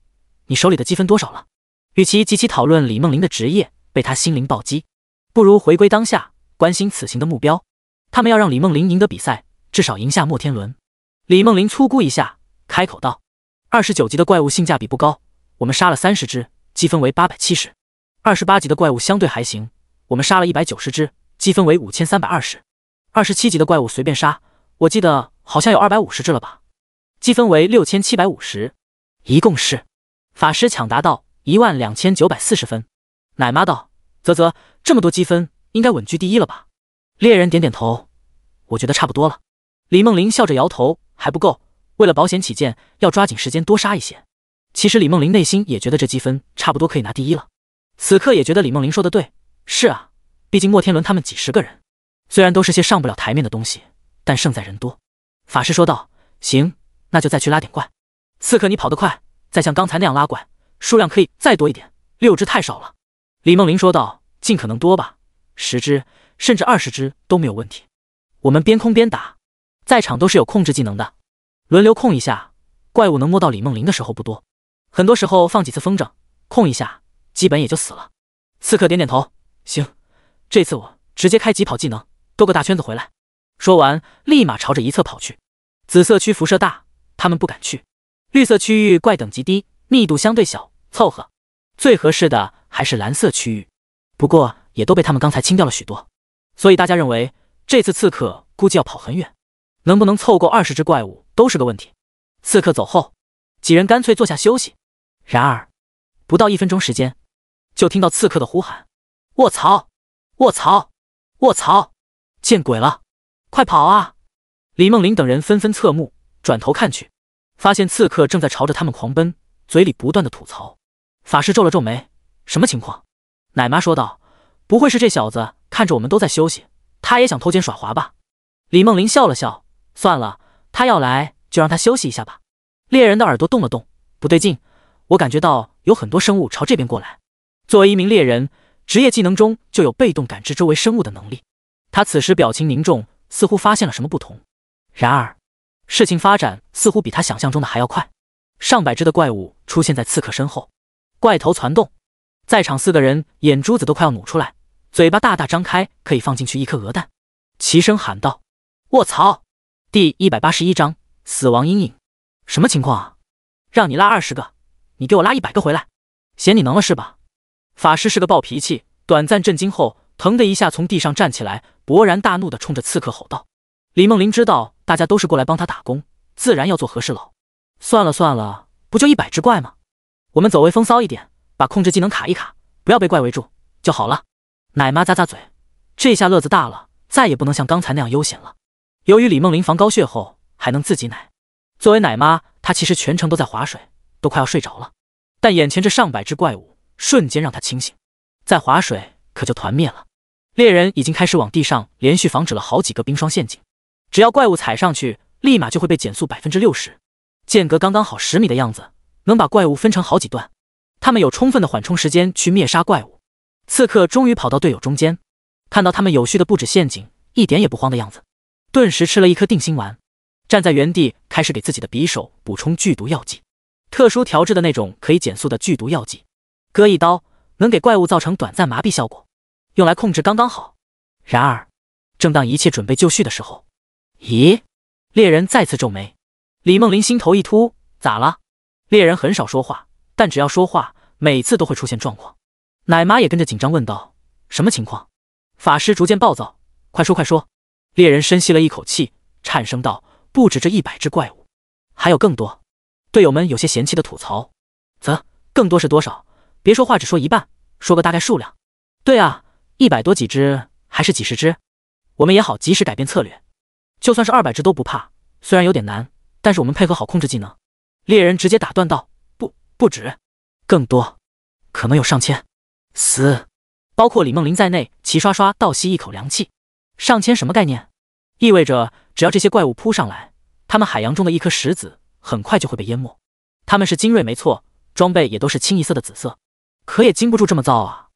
你手里的积分多少了？”与其及其讨论李梦玲的职业，被他心灵暴击，不如回归当下，关心此行的目标。他们要让李梦玲赢得比赛，至少赢下莫天伦。李梦玲粗估一下，开口道：“29级的怪物性价比不高，我们杀了30只，积分为870。28级的怪物相对还行，我们杀了190只，积分为5320。27级的怪物随便杀，我记得好像有250只了吧，积分为6750，一共是……”法师抢答道：“12940分。”奶妈道：“啧，这么多积分，应该稳居第一了吧？”猎人点点头：“我觉得差不多了。”李梦玲笑着摇头：“还不够，为了保险起见，要抓紧时间多杀一些。”其实李梦玲内心也觉得这积分差不多可以拿第一了，此刻也觉得李梦玲说的对，是啊，毕竟莫天伦他们几十个人，虽然都是些上不了台面的东西，但胜在人多。法师说道：“行，那就再去拉点怪。刺客你跑得快，再像刚才那样拉怪，数量可以再多一点，6只太少了。”李梦玲说道：“尽可能多吧，10只甚至20只都没有问题。我们边控边打，在场都是有控制技能的，轮流控一下。怪物能摸到李梦玲的时候不多，很多时候放几次风筝，控一下，基本也就死了。”刺客点点头：“行，这次我直接开疾跑技能，兜个大圈子回来。”说完，立马朝着一侧跑去。紫色区辐射大，他们不敢去；绿色区域怪等级低，密度相对小，凑合。最合适的还是蓝色区域，不过也都被他们刚才清掉了许多，所以大家认为这次刺客估计要跑很远，能不能凑够20只怪物都是个问题。刺客走后，几人干脆坐下休息。然而，不到1分钟时间，就听到刺客的呼喊：“卧槽！卧槽！卧槽！见鬼了！快跑啊！”李梦玲等人纷纷侧目，转头看去，发现刺客正在朝着他们狂奔，嘴里不断的吐槽。法师皱了皱眉：“什么情况？”奶妈说道：“不会是这小子看着我们都在休息，他也想偷奸耍滑吧？”李梦玲笑了笑：“算了，他要来就让他休息一下吧。”猎人的耳朵动了动，不对劲，我感觉到有很多生物朝这边过来。作为一名猎人，职业技能中就有被动感知周围生物的能力。他此时表情凝重，似乎发现了什么不同。然而，事情发展似乎比他想象中的还要快。上百只的怪物出现在刺客身后，怪头攒动，在场4个人眼珠子都快要努出来，嘴巴大大张开，可以放进去一颗鹅蛋，齐声喊道：“卧槽！”第181章死亡阴影。什么情况啊？让你拉20个，你给我拉100个回来，嫌你能了是吧？法师是个暴脾气，短暂震惊后，腾的一下从地上站起来，勃然大怒地冲着刺客吼道。李梦玲知道大家都是过来帮他打工，自然要做和事佬。算了算了，不就100只怪吗？我们走位风骚一点，把控制技能卡一卡，不要被怪围住就好了。奶妈咂咂嘴，这下乐子大了，再也不能像刚才那样悠闲了。由于李梦玲防高血后还能自己奶，作为奶妈，她其实全程都在划水，都快要睡着了。但眼前这上百只怪物瞬间让她清醒，再划水可就团灭了。猎人已经开始往地上连续防止了好几个冰霜陷阱，只要怪物踩上去，立马就会被减速60%，间隔刚刚好10米的样子，能把怪物分成好几段。他们有充分的缓冲时间去灭杀怪物。刺客终于跑到队友中间，看到他们有序的布置陷阱，一点也不慌的样子，顿时吃了一颗定心丸，站在原地开始给自己的匕首补充剧毒药剂，特殊调制的那种可以减速的剧毒药剂，割一刀能给怪物造成短暂麻痹效果，用来控制刚刚好。然而，正当一切准备就绪的时候，咦？猎人再次皱眉。李梦玲心头一突，咋了？猎人很少说话，但只要说话，每次都会出现状况。奶妈也跟着紧张问道：“什么情况？”法师逐渐暴躁：“快说快说！”猎人深吸了一口气，颤声道：“不止这100只怪物，还有更多。”队友们有些嫌弃的吐槽：“更多是多少？别说话只说一半，说个大概数量。对啊，100多几只还是几十只？我们也好及时改变策略。就算是200只都不怕，虽然有点难，但是我们配合好控制技能。猎人直接打断道：不止，更多，可能有上千。死！包括李梦麟在内，齐刷刷倒吸一口凉气。上千什么概念？意味着只要这些怪物扑上来，他们海洋中的一颗石子很快就会被淹没。他们是精锐没错，装备也都是清一色的紫色，可也经不住这么造啊。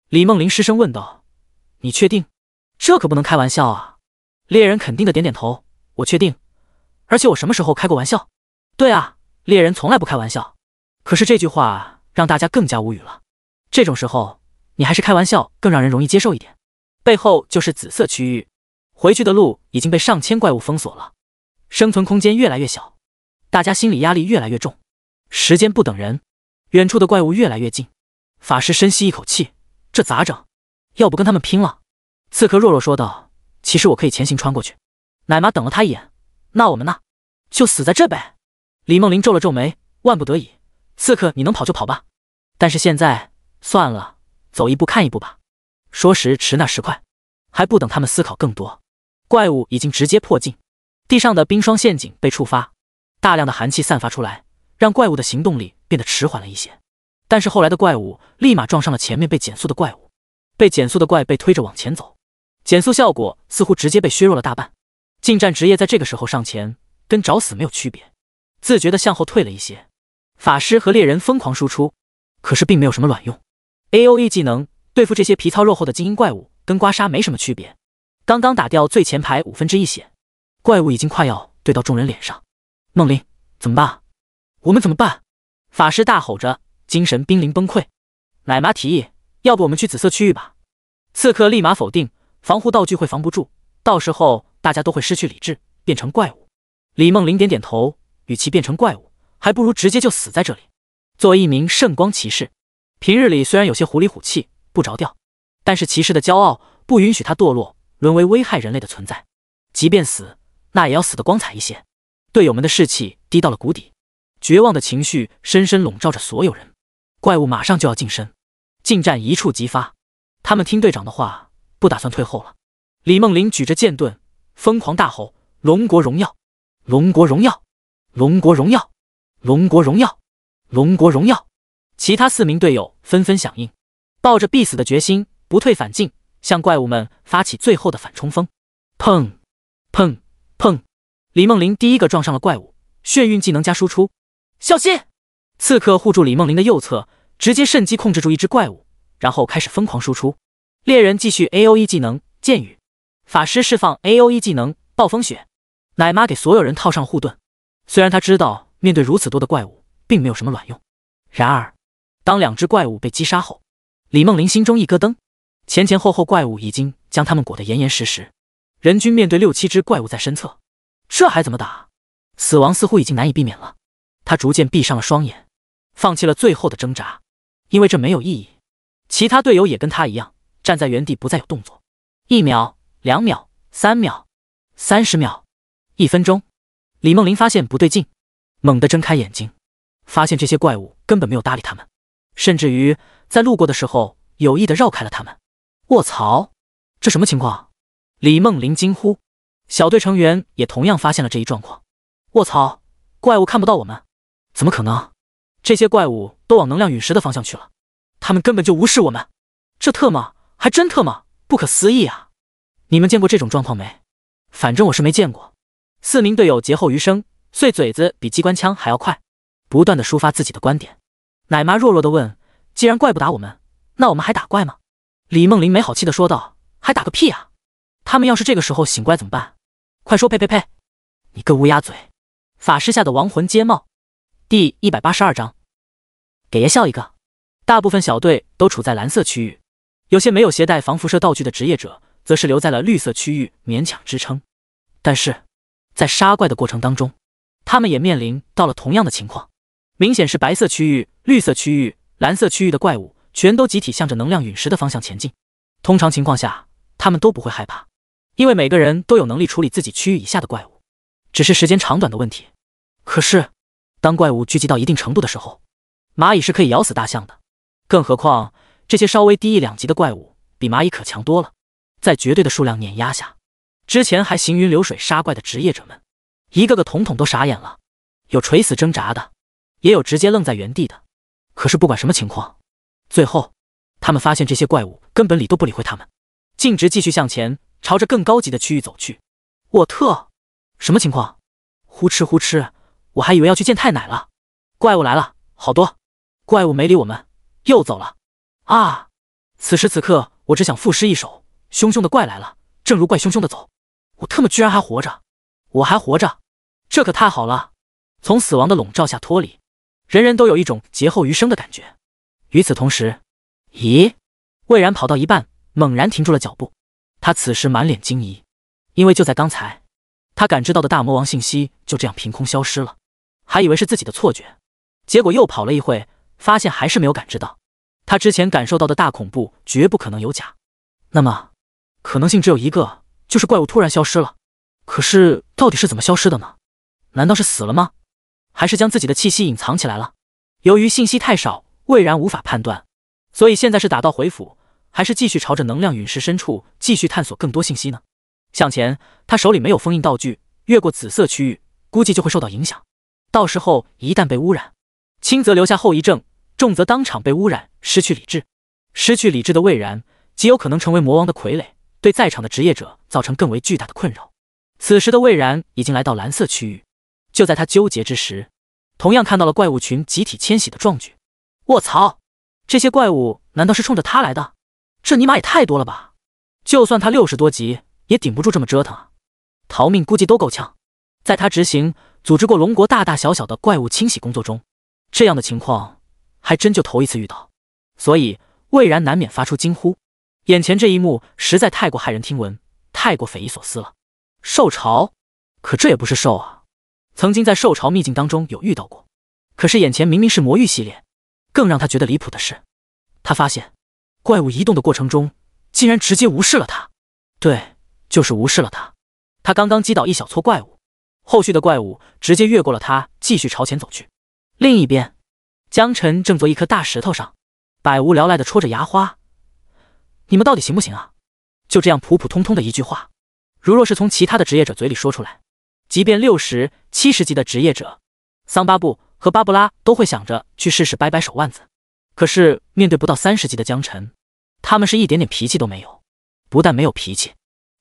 李梦麟失声问道：你确定？这可不能开玩笑啊。猎人肯定的点点头，我确定，而且我什么时候开过玩笑？对啊，猎人从来不开玩笑。可是这句话让大家更加无语了。这种时候你还是开玩笑更让人容易接受一点。背后就是紫色区域，回去的路已经被上千怪物封锁了，生存空间越来越小，大家心理压力越来越重。时间不等人，远处的怪物越来越近。法师深吸一口气，这咋整？要不跟他们拼了？刺客弱弱说道，其实我可以前行穿过去。奶妈等了他一眼，那我们呢？就死在这呗。李梦麟皱了皱眉，万不得已，刺客你能跑就跑吧，但是现在算了，走一步看一步吧。说时迟那时快，还不等他们思考更多，怪物已经直接迫近。地上的冰霜陷阱被触发，大量的寒气散发出来，让怪物的行动力变得迟缓了一些。但是后来的怪物立马撞上了前面被减速的怪物，被减速的怪被推着往前走，减速效果似乎直接被削弱了大半。近战职业在这个时候上前跟找死没有区别，自觉地向后退了一些。法师和猎人疯狂输出，可是并没有什么卵用。 AOE 技能对付这些皮糙肉厚的精英怪物跟刮痧没什么区别，刚刚打掉最前排1/5血，怪物已经快要对到众人脸上。梦麟，怎么办？我们怎么办？法师大吼着，精神濒临崩溃。奶妈提议，要不我们去紫色区域吧。刺客立马否定，防护道具会防不住，到时候大家都会失去理智，变成怪物。李梦麟点点头，与其变成怪物，还不如直接就死在这里。作为一名圣光骑士，平日里虽然有些狐里虎气，不着调，但是骑士的骄傲不允许他堕落，沦为危害人类的存在。即便死，那也要死得光彩一些。队友们的士气低到了谷底，绝望的情绪深深笼罩着所有人。怪物马上就要近身，近战一触即发。他们听队长的话，不打算退后了。李梦麟举着剑盾，疯狂大吼：龙国荣耀！龙国荣耀！龙国荣耀！龙国荣耀！龙国荣耀！其他4名队友纷纷响应，抱着必死的决心，不退反进，向怪物们发起最后的反冲锋。砰砰砰！李梦麟第一个撞上了怪物，眩晕技能加输出，小心！刺客护住李梦麟的右侧，直接趁机控制住一只怪物，然后开始疯狂输出。猎人继续 AOE 技能剑雨，法师释放 AOE 技能暴风雪，奶妈给所有人套上了护盾。虽然他知道面对如此多的怪物并没有什么卵用，然而当2只怪物被击杀后，李梦麟心中一咯噔，前前后后怪物已经将他们裹得严严实实，人均面对6、7只怪物在身侧，这还怎么打？死亡似乎已经难以避免了。他逐渐闭上了双眼，放弃了最后的挣扎，因为这没有意义。其他队友也跟他一样，站在原地不再有动作。1秒、2秒、3秒、30秒、1分钟，李梦麟发现不对劲，猛地睁开眼睛，发现这些怪物根本没有搭理他们，甚至于在路过的时候有意地绕开了他们。卧槽，这什么情况？李梦麟惊呼。小队成员也同样发现了这一状况。卧槽，怪物看不到我们？怎么可能？这些怪物都往能量陨石的方向去了，他们根本就无视我们。这特么，还真特么，不可思议啊！你们见过这种状况没？反正我是没见过。4名队友劫后余生，碎嘴子比机关枪还要快，不断的抒发自己的观点。奶妈弱弱的问，既然怪不打我们，那我们还打怪吗？李梦麟没好气的说道，还打个屁啊！他们要是这个时候醒过来怎么办？快说呸呸呸！你个乌鸦嘴！法师下的亡魂皆冒。第182章，给爷笑一个。大部分小队都处在蓝色区域，有些没有携带防辐射道具的职业者则是留在了绿色区域勉强支撑。但是在杀怪的过程当中，他们也面临到了同样的情况。明显是白色区域、绿色区域、蓝色区域的怪物全都集体向着能量陨石的方向前进。通常情况下他们都不会害怕，因为每个人都有能力处理自己区域以下的怪物，只是时间长短的问题。可是当怪物聚集到一定程度的时候，蚂蚁是可以咬死大象的，更何况这些稍微低一两级的怪物比蚂蚁可强多了，在绝对的数量碾压下，之前还行云流水杀怪的职业者们，一个个统统都傻眼了，有垂死挣扎的，也有直接愣在原地的。可是不管什么情况，最后他们发现这些怪物根本理都不理会他们，径直继续向前，朝着更高级的区域走去。我特，什么情况？呼哧呼哧，我还以为要去见太奶了。怪物来了，好多！怪物没理我们，又走了。啊！此时此刻，我只想赋诗一首：凶凶的怪来了，正如怪凶凶的走。我特么居然还活着！我还活着，这可太好了！从死亡的笼罩下脱离，人人都有一种劫后余生的感觉。与此同时，咦？魏然跑到一半，猛然停住了脚步。他此时满脸惊疑，因为就在刚才，他感知到的大魔王信息就这样凭空消失了，还以为是自己的错觉，结果又跑了一会，发现还是没有感知到。他之前感受到的大恐怖绝不可能有假，那么可能性只有一个，就是怪物突然消失了。可是到底是怎么消失的呢？难道是死了吗？还是将自己的气息隐藏起来了？由于信息太少，魏然无法判断，所以现在是打道回府，还是继续朝着能量陨石深处继续探索更多信息呢？向前，他手里没有封印道具，越过紫色区域，估计就会受到影响。到时候一旦被污染，轻则留下后遗症，重则当场被污染，失去理智。失去理智的魏然，极有可能成为魔王的傀儡，对在场的职业者造成更为巨大的困扰。此时的魏然已经来到蓝色区域，就在他纠结之时，同样看到了怪物群集体迁徙的壮举。卧槽！这些怪物难道是冲着他来的？这尼玛也太多了吧！就算他60多级，也顶不住这么折腾啊！逃命估计都够呛。在他执行组织过龙国大大小小的怪物清洗工作中，这样的情况还真就头一次遇到，所以魏然难免发出惊呼。眼前这一幕实在太过骇人听闻，太过匪夷所思了。兽潮？可这也不是兽啊！曾经在兽潮秘境当中有遇到过，可是眼前明明是魔域系列。更让他觉得离谱的是，他发现怪物移动的过程中，竟然直接无视了他。对，就是无视了他。他刚刚击倒一小撮怪物，后续的怪物直接越过了他，继续朝前走去。另一边，江晨正坐一颗大石头上，百无聊赖地戳着牙花。你们到底行不行啊？就这样普普通通的一句话，如若是从其他的职业者嘴里说出来，即便60、70级的职业者，桑巴布和巴布拉都会想着去试试掰掰手腕子。可是面对不到30级的江晨，他们是一点点脾气都没有。不但没有脾气，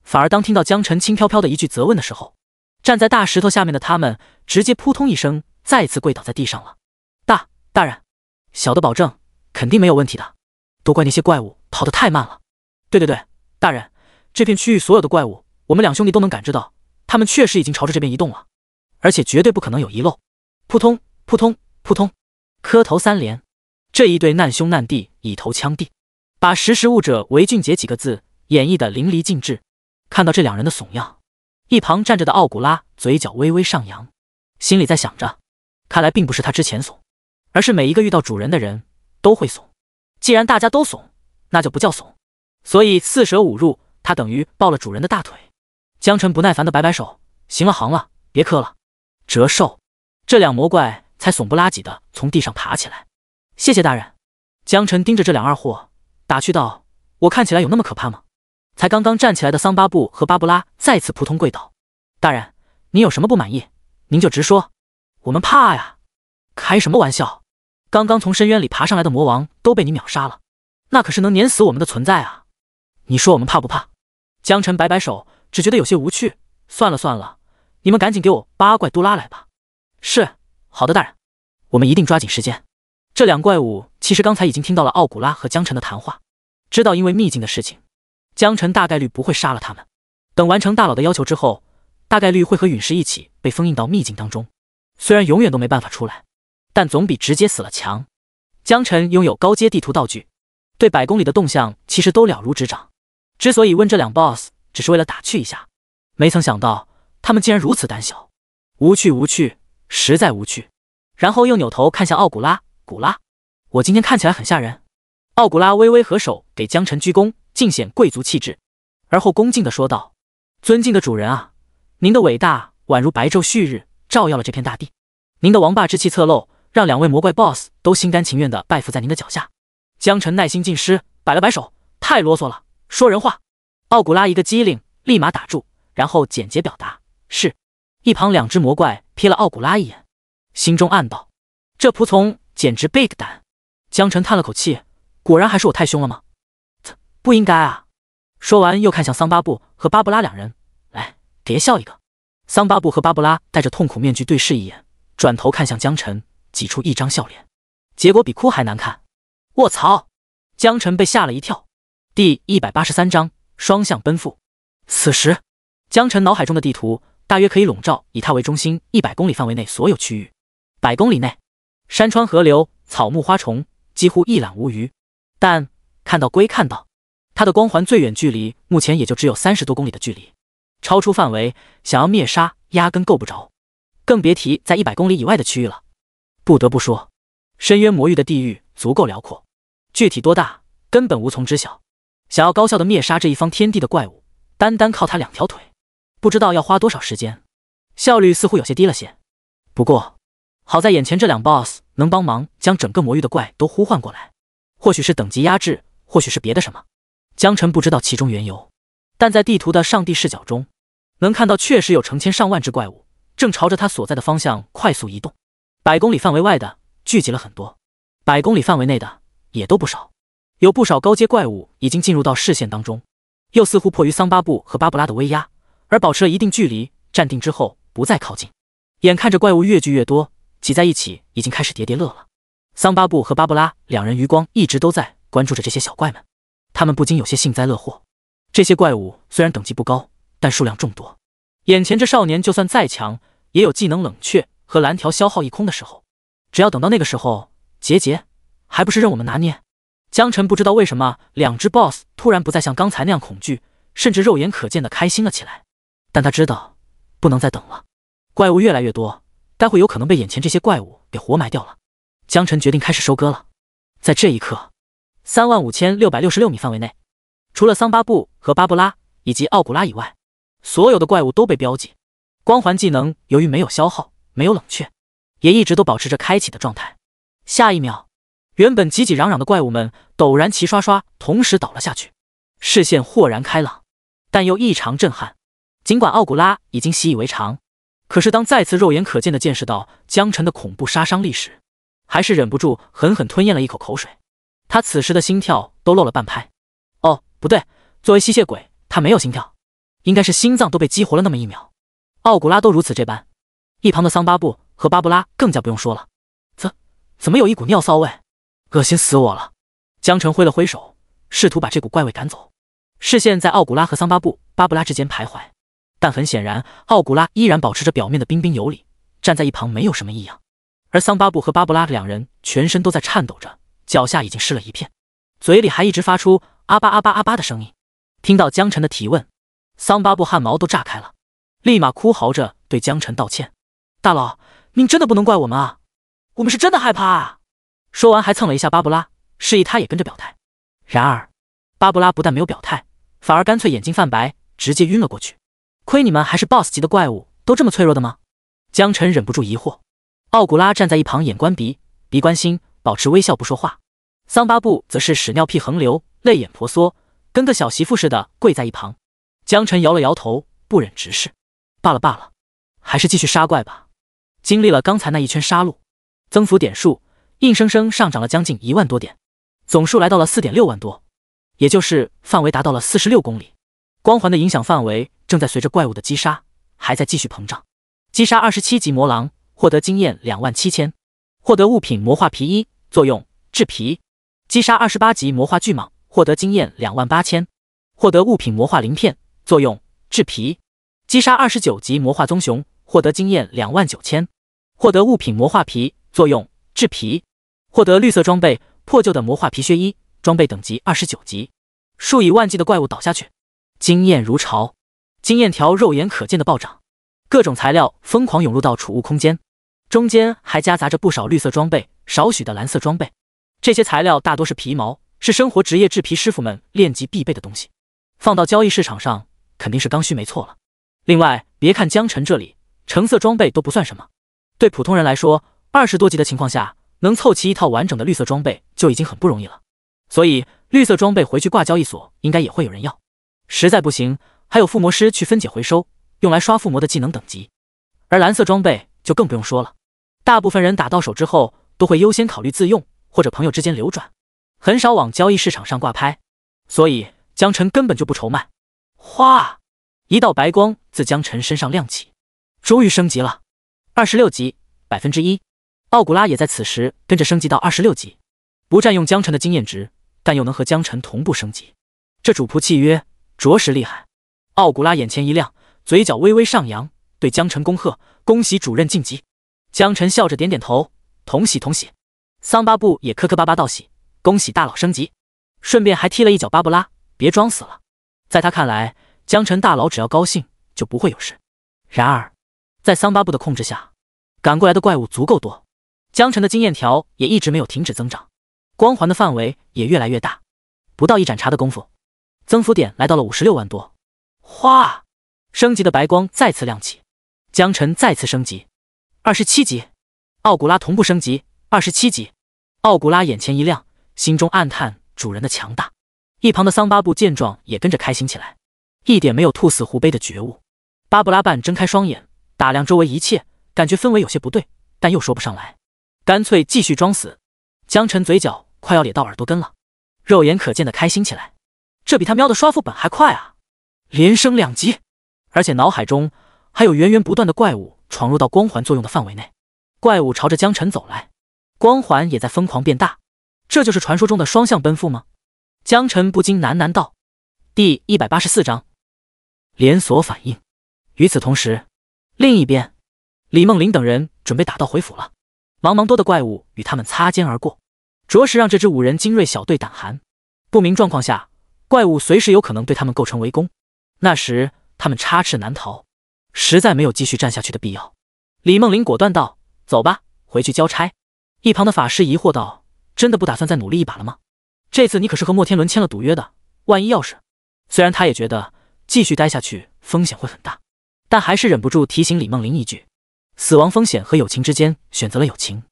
反而当听到江晨轻飘飘的一句责问的时候，站在大石头下面的他们直接扑通一声再次跪倒在地上了。大人，小的保证肯定没有问题的，都怪那些怪物跑得太慢了。对，大人，这片区域所有的怪物，我们两兄弟都能感知到，他们确实已经朝着这边移动了，而且绝对不可能有遗漏。扑通扑通扑通，磕头3连。这一对难兄难弟以头枪地，把识时务者为俊杰几个字演绎的淋漓尽致。看到这两人的怂样，一旁站着的奥古拉嘴角微微上扬，心里在想着，看来并不是他之前怂，而是每一个遇到主人的人都会怂。既然大家都怂，那就不叫怂。所以四舍五入，他等于抱了主人的大腿。江晨不耐烦的摆摆手，行了，别磕了。折寿。这两魔怪才怂不拉几的从地上爬起来。谢谢大人。江晨盯着这两二货打趣道，我看起来有那么可怕吗？才刚刚站起来的桑巴布和巴布拉再次扑通跪倒。大人，您有什么不满意，您就直说。我们怕呀。开什么玩笑，刚刚从深渊里爬上来的魔王都被你秒杀了，那可是能碾死我们的存在啊。你说我们怕不怕？江晨摆摆手，只觉得有些无趣。算了，你们赶紧给我八怪都拉来吧。是，好的大人，我们一定抓紧时间。这两怪物其实刚才已经听到了奥古拉和江晨的谈话，知道因为秘境的事情，江晨大概率不会杀了他们。等完成大佬的要求之后，大概率会和陨石一起被封印到秘境当中。虽然永远都没办法出来，但总比直接死了强。江晨拥有高阶地图道具，对100公里的动向其实都了如指掌。之所以问这两 boss， 只是为了打趣一下，没曾想到他们竟然如此胆小。无趣，实在无趣。然后又扭头看向奥古拉，古拉，我今天看起来很吓人。奥古拉微微合手给江晨鞠躬，尽显贵族气质，而后恭敬地说道，尊敬的主人啊，您的伟大宛如白昼旭日，照耀了这片大地。您的王霸之气侧漏，让2位魔怪 boss 都心甘情愿地拜伏在您的脚下。江晨耐心尽失，摆了摆手，太啰嗦了，说人话。奥古拉一个机灵，立马打住，然后简洁表达是。一旁2只魔怪瞥了奥古拉一眼，心中暗道：这仆从简直 big 胆。江晨叹了口气，果然还是我太凶了吗？不应该啊。说完又看向桑巴布和巴布拉2人，来，别笑一个。桑巴布和巴布拉戴着痛苦面具对视一眼，转头看向江晨，挤出一张笑脸，结果比哭还难看。卧槽！江晨被吓了一跳。第183章双向奔赴。此时，江晨脑海中的地图大约可以笼罩以他为中心100公里范围内所有区域。100公里内，山川河流、草木花虫几乎一览无余。但看到归看到，他的光环最远距离目前也就只有30多公里的距离，超出范围，想要灭杀压根够不着，更别提在100公里以外的区域了。不得不说，深渊魔域的地域足够辽阔，具体多大根本无从知晓。想要高效的灭杀这一方天地的怪物，单单靠他2条腿，不知道要花多少时间，效率似乎有些低了些。不过好在眼前这2 boss 能帮忙将整个魔域的怪都呼唤过来，或许是等级压制，或许是别的什么，江晨不知道其中缘由。但在地图的上帝视角中，能看到确实有成千上万只怪物正朝着他所在的方向快速移动。100公里范围外的聚集了很多，100公里范围内的也都不少，有不少高阶怪物已经进入到视线当中，又似乎迫于桑巴布和巴布拉的威压而保持了一定距离，站定之后不再靠近。眼看着怪物越聚越多，挤在一起已经开始叠叠乐了。桑巴布和巴布拉2人余光一直都在关注着这些小怪们，他们不禁有些幸灾乐祸。这些怪物虽然等级不高，但数量众多，眼前这少年就算再强，也有技能冷却和蓝条消耗一空的时候。只要等到那个时候，结还不是任我们拿捏。江晨不知道为什么2只 boss 突然不再像刚才那样恐惧，甚至肉眼可见的开心了起来。但他知道不能再等了，怪物越来越多，待会有可能被眼前这些怪物给活埋掉了。江晨决定开始收割了。在这一刻，35666米范围内，除了桑巴布和巴布拉以及奥古拉以外，所有的怪物都被标记。光环技能由于没有消耗，没有冷却，也一直都保持着开启的状态。下一秒，原本挤挤攘攘的怪物们陡然齐刷刷同时倒了下去，视线豁然开朗，但又异常震撼。尽管奥古拉已经习以为常，可是当再次肉眼可见的见识到江晨的恐怖杀伤力时，还是忍不住狠狠吞咽了一口口水。他此时的心跳都漏了半拍。哦，不对，作为吸血鬼，他没有心跳，应该是心脏都被激活了那么1秒。奥古拉都如此这般，一旁的桑巴布和巴布拉更加不用说了。怎么有一股尿骚味？恶心死我了！江晨挥了挥手，试图把这股怪味赶走，视线在奥古拉和桑巴布、巴布拉之间徘徊。但很显然，奥古拉依然保持着表面的彬彬有礼，站在一旁没有什么异样。而桑巴布和巴布拉2人全身都在颤抖着，脚下已经湿了一片，嘴里还一直发出阿巴阿巴阿巴的声音。听到江晨的提问，桑巴布汗毛都炸开了，立马哭嚎着对江晨道歉：“大佬，您真的不能怪我们啊，我们是真的害怕啊！”说完还蹭了一下巴布拉，示意他也跟着表态。然而巴布拉不但没有表态，反而干脆眼睛泛白，直接晕了过去。亏你们还是 boss 级的怪物，都这么脆弱的吗？江晨忍不住疑惑。奥古拉站在一旁，眼观鼻，鼻观心，保持微笑不说话。桑巴布则是屎尿屁横流，泪眼婆娑，跟个小媳妇似的跪在一旁。江晨摇了摇头，不忍直视。罢了，还是继续杀怪吧。经历了刚才那一圈杀戮，增幅点数硬生生上涨了将近1万多点，总数来到了 4.6 万多，也就是范围达到了46公里。光环的影响范围正在随着怪物的击杀还在继续膨胀。击杀27级魔狼，获得经验27000，获得物品魔化皮1，作用制皮。击杀28级魔化巨蟒，获得经验28000，获得物品魔化鳞片，作用制皮。击杀29级魔化棕熊，获得经验29000，获得物品魔化皮，作用制皮。获得绿色装备破旧的魔化皮靴1，装备等级29级。数以万计的怪物倒下去，经验如潮，经验条肉眼可见的暴涨，各种材料疯狂涌入到储物空间，中间还夹杂着不少绿色装备，少许的蓝色装备。这些材料大多是皮毛，是生活职业制皮师傅们练级必备的东西，放到交易市场上肯定是刚需没错了。另外，别看江晨这里橙色装备都不算什么，对普通人来说，20多级的情况下能凑齐一套完整的绿色装备就已经很不容易了。所以绿色装备回去挂交易所应该也会有人要。实在不行，还有附魔师去分解回收，用来刷附魔的技能等级。而蓝色装备就更不用说了，大部分人打到手之后都会优先考虑自用或者朋友之间流转，很少往交易市场上挂拍，所以江晨根本就不愁卖。哗！一道白光自江晨身上亮起，终于升级了。26级1%，奥古拉也在此时跟着升级到26级，不占用江晨的经验值，但又能和江晨同步升级，这主仆契约着实厉害。奥古拉眼前一亮，嘴角微微上扬，对江晨恭贺：“恭喜主任晋级。”江晨笑着点点头：“同喜同喜。”桑巴布也磕磕巴巴道喜：“恭喜大佬升级。”顺便还踢了一脚巴布拉：“别装死了。”在他看来，江晨大佬只要高兴就不会有事。然而在桑巴布的控制下，赶过来的怪物足够多，江晨的经验条也一直没有停止增长，光环的范围也越来越大。不到一盏茶的功夫，增幅点来到了56万多。哗！升级的白光再次亮起，江晨再次升级27级，奥古拉同步升级27级。奥古拉眼前一亮，心中暗叹主人的强大。一旁的桑巴布见状也跟着开心起来，一点没有兔死狐悲的觉悟。巴布拉半睁开双眼，打量周围一切，感觉氛围有些不对，但又说不上来，干脆继续装死。江晨嘴角快要咧到耳朵根了，肉眼可见的开心起来，这比他瞄的刷副本还快啊！连升2级，而且脑海中还有源源不断的怪物闯入到光环作用的范围内，怪物朝着江晨走来，光环也在疯狂变大，这就是传说中的双向奔赴吗？江晨不禁喃喃道。第184章连锁反应。与此同时，另一边，李梦麟等人准备打道回府了。茫茫多的怪物与他们擦肩而过，着实让这支5人精锐小队胆寒。不明状况下，怪物随时有可能对他们构成围攻，那时他们插翅难逃，实在没有继续战下去的必要。李梦麟果断道：“走吧，回去交差。”一旁的法师疑惑道：“真的不打算再努力一把了吗？这次你可是和莫天伦签了赌约的，万一要是……”虽然他也觉得继续待下去风险会很大，但还是忍不住提醒李梦麟一句：“死亡风险和友情之间选择了友情，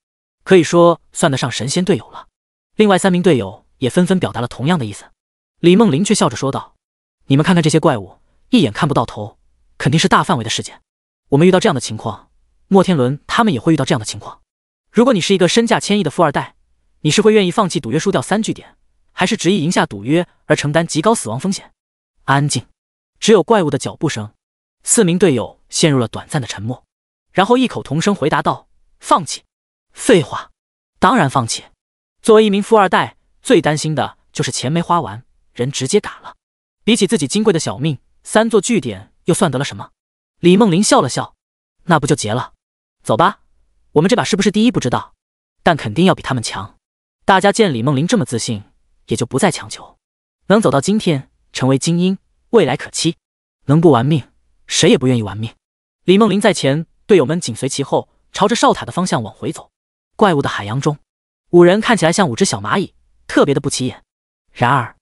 可以说算得上神仙队友了。”另外3名队友也纷纷表达了同样的意思。李梦麟却笑着说道：“你们看看这些怪物，一眼看不到头，肯定是大范围的事件。我们遇到这样的情况，莫天伦他们也会遇到这样的情况。如果你是一个身价千亿的富二代，你是会愿意放弃赌约输掉3据点，还是执意赢下赌约而承担极高死亡风险？”安静，只有怪物的脚步声。4名队友陷入了短暂的沉默，然后异口同声回答道：“放弃。”废话，当然放弃。作为一名富二代，最担心的就是钱没花完，人直接打了。比起自己金贵的小命，3座据点又算得了什么？李梦麟笑了笑：“那不就结了？走吧，我们这把是不是第一不知道，但肯定要比他们强。”大家见李梦麟这么自信，也就不再强求。能走到今天，成为精英，未来可期。能不玩命，谁也不愿意玩命。李梦麟在前，队友们紧随其后，朝着哨塔的方向往回走。怪物的海洋中，5人看起来像5只小蚂蚁，特别的不起眼。然而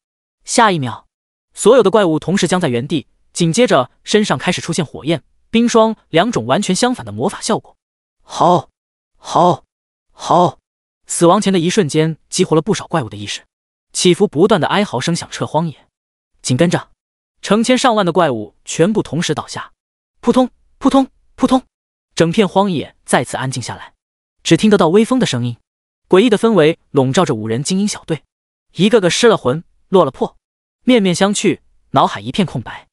下一秒，所有的怪物同时僵在原地，紧接着身上开始出现火焰、冰霜2种完全相反的魔法效果。吼吼吼！死亡前的一瞬间激活了不少怪物的意识，起伏不断的哀嚎声响彻荒野。紧跟着，成千上万的怪物全部同时倒下，扑通扑通扑通，整片荒野再次安静下来，只听得到微风的声音。诡异的氛围笼罩着5人精英小队，一个个失了魂，落了魄，面面相觑，脑海一片空白。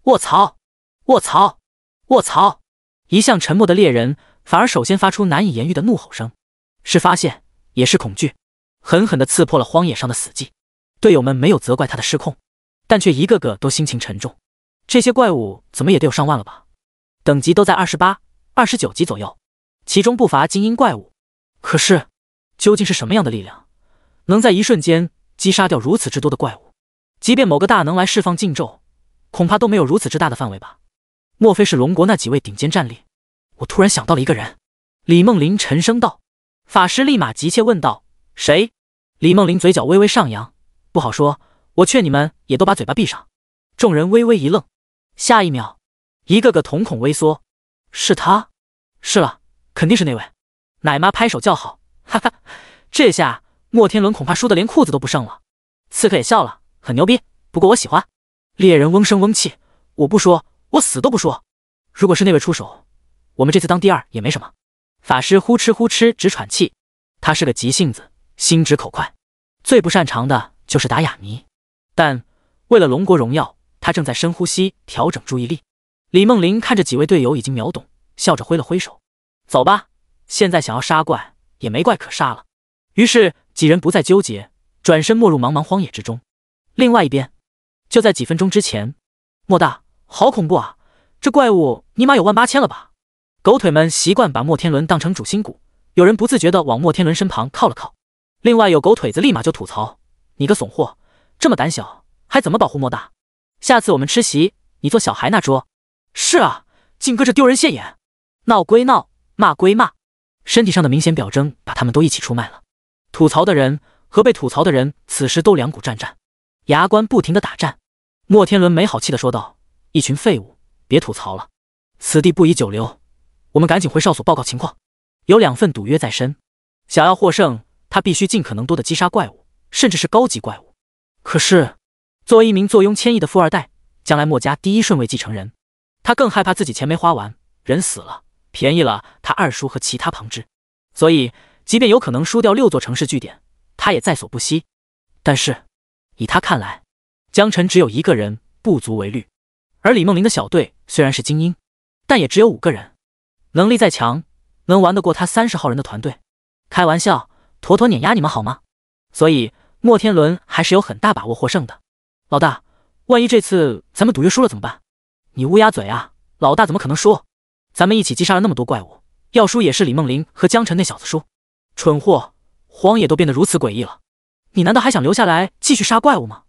卧槽！卧槽！卧槽！一向沉默的猎人反而首先发出难以言喻的怒吼声，是发现，也是恐惧，狠狠地刺破了荒野上的死寂。队友们没有责怪他的失控，但却一个个都心情沉重。这些怪物怎么也得有上万了吧？等级都在28、29级左右，其中不乏精英怪物。可是，究竟是什么样的力量，能在一瞬间击杀掉如此之多的怪物？即便某个大能来释放禁咒，恐怕都没有如此之大的范围吧？莫非是龙国那几位顶尖战力？我突然想到了一个人。李梦麟沉声道。法师立马急切问道：“谁？”李梦麟嘴角微微上扬：“不好说，我劝你们也都把嘴巴闭上。”众人微微一愣，下一秒，一个个瞳孔微缩。是他？是了，肯定是那位。奶妈拍手叫好：“哈哈，这下莫天伦恐怕输得连裤子都不剩了。”刺客也笑了，很牛逼，不过我喜欢。猎人嗡声嗡气，我不说，我死都不说。如果是那位出手，我们这次当第二也没什么。法师呼哧呼哧直喘气，他是个急性子，心直口快，最不擅长的就是打哑谜。但为了龙国荣耀，他正在深呼吸，调整注意力。李梦麟看着几位队友已经秒懂，笑着挥了挥手：“走吧，现在想要杀怪也没怪可杀了。”于是几人不再纠结，转身没入茫茫荒野之中。另外一边，就在几分钟之前，莫大，好恐怖啊！这怪物尼玛有18000了吧？狗腿们习惯把莫天伦当成主心骨，有人不自觉地往莫天伦身旁靠了靠。另外有狗腿子立马就吐槽：“你个怂货，这么胆小，还怎么保护莫大？下次我们吃席，你坐小孩那桌。”是啊，靖哥这丢人现眼。闹归闹，骂归骂，身体上的明显表征把他们都一起出卖了。吐槽的人和被吐槽的人此时都两股战战，牙关不停地打战。莫天伦没好气地说道：“一群废物，别吐槽了，此地不宜久留，我们赶紧回哨所报告情况。有2份赌约在身，想要获胜，他必须尽可能多的击杀怪物，甚至是高级怪物。可是，作为一名坐拥千亿的富二代，将来莫家第1顺位继承人，他更害怕自己钱没花完，人死了，便宜了他二叔和其他旁支。所以，即便有可能输掉6座城市据点，他也在所不惜。但是，以他看来，江辰只有1个人，不足为虑。而李梦麟的小队虽然是精英，但也只有5个人，能力再强，能玩得过他30号人的团队？开玩笑，妥妥碾压你们好吗？所以莫天伦还是有很大把握获胜的。老大，万一这次咱们赌约输了怎么办？你乌鸦嘴啊，老大怎么可能输？咱们一起击杀了那么多怪物，要输也是李梦麟和江辰那小子输。蠢货，荒野都变得如此诡异了，你难道还想留下来继续杀怪物吗？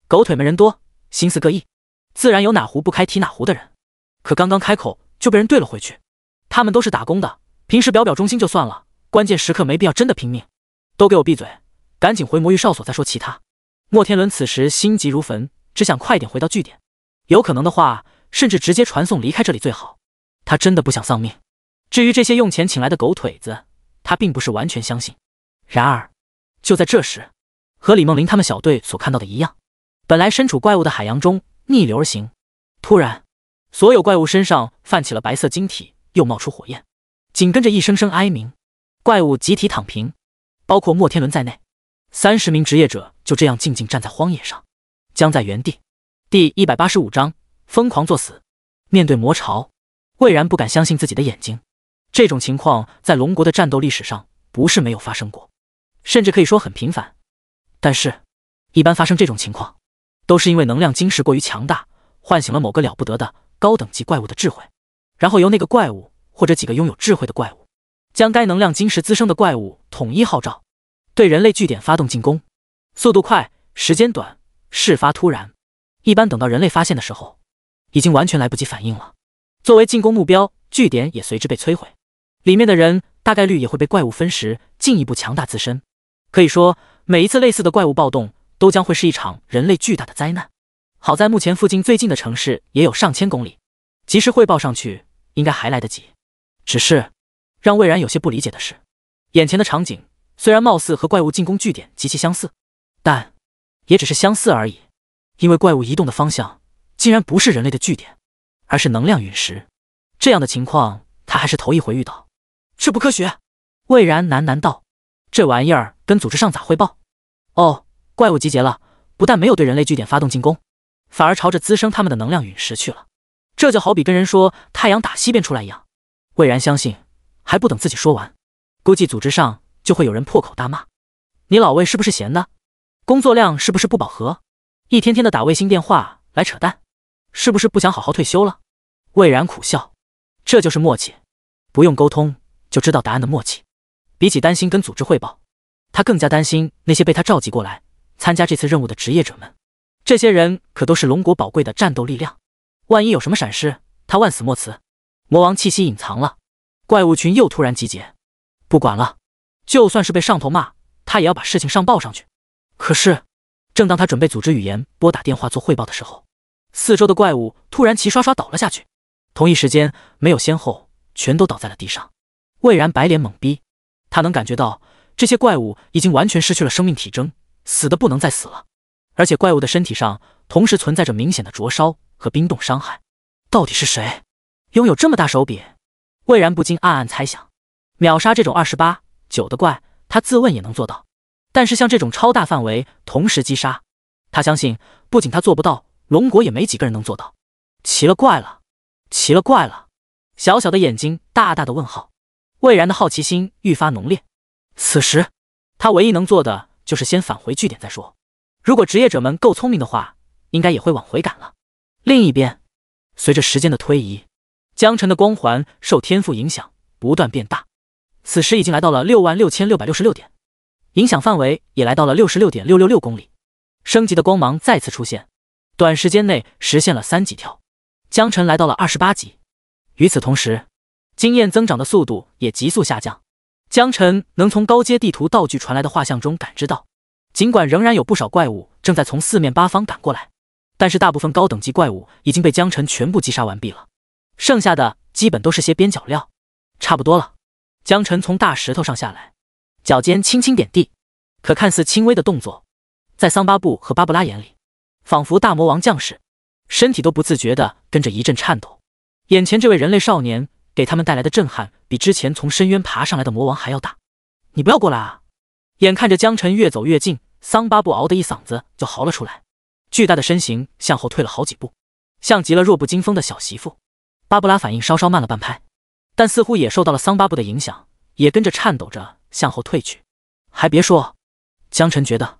狗腿们人多，心思各异，自然有哪壶不开提哪壶的人。可刚刚开口就被人怼了回去。他们都是打工的，平时表表忠心就算了，关键时刻没必要真的拼命。都给我闭嘴，赶紧回魔域哨所再说其他。莫天伦此时心急如焚，只想快点回到据点，有可能的话甚至直接传送离开这里最好。他真的不想丧命。至于这些用钱请来的狗腿子，他并不是完全相信。然而就在这时，和李梦麟他们小队所看到的一样，本来身处怪物的海洋中逆流而行，突然所有怪物身上泛起了白色晶体，又冒出火焰，紧跟着一声声哀鸣，怪物集体躺平，包括莫天伦在内，30名职业者就这样静静站在荒野上，僵在原地。第185章疯狂作死。面对魔潮，魏然不敢相信自己的眼睛。这种情况在龙国的战斗历史上不是没有发生过，甚至可以说很频繁。但是一般发生这种情况，都是因为能量晶石过于强大，唤醒了某个了不得的高等级怪物的智慧，然后由那个怪物或者几个拥有智慧的怪物，将该能量晶石滋生的怪物统一号召，对人类据点发动进攻。速度快，时间短，事发突然，一般等到人类发现的时候，已经完全来不及反应了。作为进攻目标，据点也随之被摧毁，里面的人大概率也会被怪物分食，进一步强大自身。可以说，每一次类似的怪物暴动都将会是一场人类巨大的灾难。好在目前附近最近的城市也有上千公里，及时汇报上去应该还来得及。只是让魏然有些不理解的是，眼前的场景虽然貌似和怪物进攻据点极其相似，但也只是相似而已，因为怪物移动的方向竟然不是人类的据点，而是能量陨石。这样的情况他还是头一回遇到，这不科学。魏然喃喃道：“这玩意儿跟组织上咋汇报？哦，怪物集结了，不但没有对人类据点发动进攻，反而朝着滋生他们的能量陨石去了。这就好比跟人说太阳打西边出来一样。”魏然相信，还不等自己说完，估计组织上就会有人破口大骂：“你老魏是不是闲的？工作量是不是不饱和？一天天的打卫星电话来扯淡，是不是不想好好退休了？”魏然苦笑，这就是默契，不用沟通就知道答案的默契。比起担心跟组织汇报，他更加担心那些被他召集过来参加这次任务的职业者们。这些人可都是龙国宝贵的战斗力量，万一有什么闪失，他万死莫辞。魔王气息隐藏了，怪物群又突然集结，不管了，就算是被上头骂，他也要把事情上报上去。可是正当他准备组织语言拨打电话做汇报的时候，四周的怪物突然齐刷刷倒了下去，同一时间没有先后，全都倒在了地上。魏然白脸懵逼，他能感觉到这些怪物已经完全失去了生命体征，死的不能再死了。而且怪物的身体上同时存在着明显的灼烧和冰冻伤害。到底是谁拥有这么大手笔？魏然不禁暗暗猜想。秒杀这种28、9的怪，他自问也能做到，但是像这种超大范围同时击杀，他相信不仅他做不到，龙国也没几个人能做到。奇了怪了，奇了怪了！小小的眼睛，大大的问号。魏然的好奇心愈发浓烈。此时，他唯一能做的就是先返回据点再说。如果职业者们够聪明的话，应该也会往回赶了。另一边，随着时间的推移，江辰的光环受天赋影响不断变大，此时已经来到了66666点，影响范围也来到了66.666公里。升级的光芒再次出现，短时间内实现了3级跳。江辰来到了28级。与此同时，经验增长的速度也急速下降。江辰能从高阶地图道具传来的画像中感知到，尽管仍然有不少怪物正在从四面八方赶过来，但是大部分高等级怪物已经被江辰全部击杀完毕了，剩下的基本都是些边角料。差不多了。江辰从大石头上下来，脚尖轻轻点地，可看似轻微的动作，在桑巴布和巴布拉眼里，仿佛大魔王降世，身体都不自觉地跟着一阵颤抖。眼前这位人类少年给他们带来的震撼，比之前从深渊爬上来的魔王还要大。你不要过来啊！眼看着江辰越走越近，桑巴布嗷的一嗓子就嚎了出来，巨大的身形向后退了好几步，像极了弱不禁风的小媳妇。巴布拉反应稍稍慢了半拍，但似乎也受到了桑巴布的影响，也跟着颤抖着向后退去。还别说，江辰觉得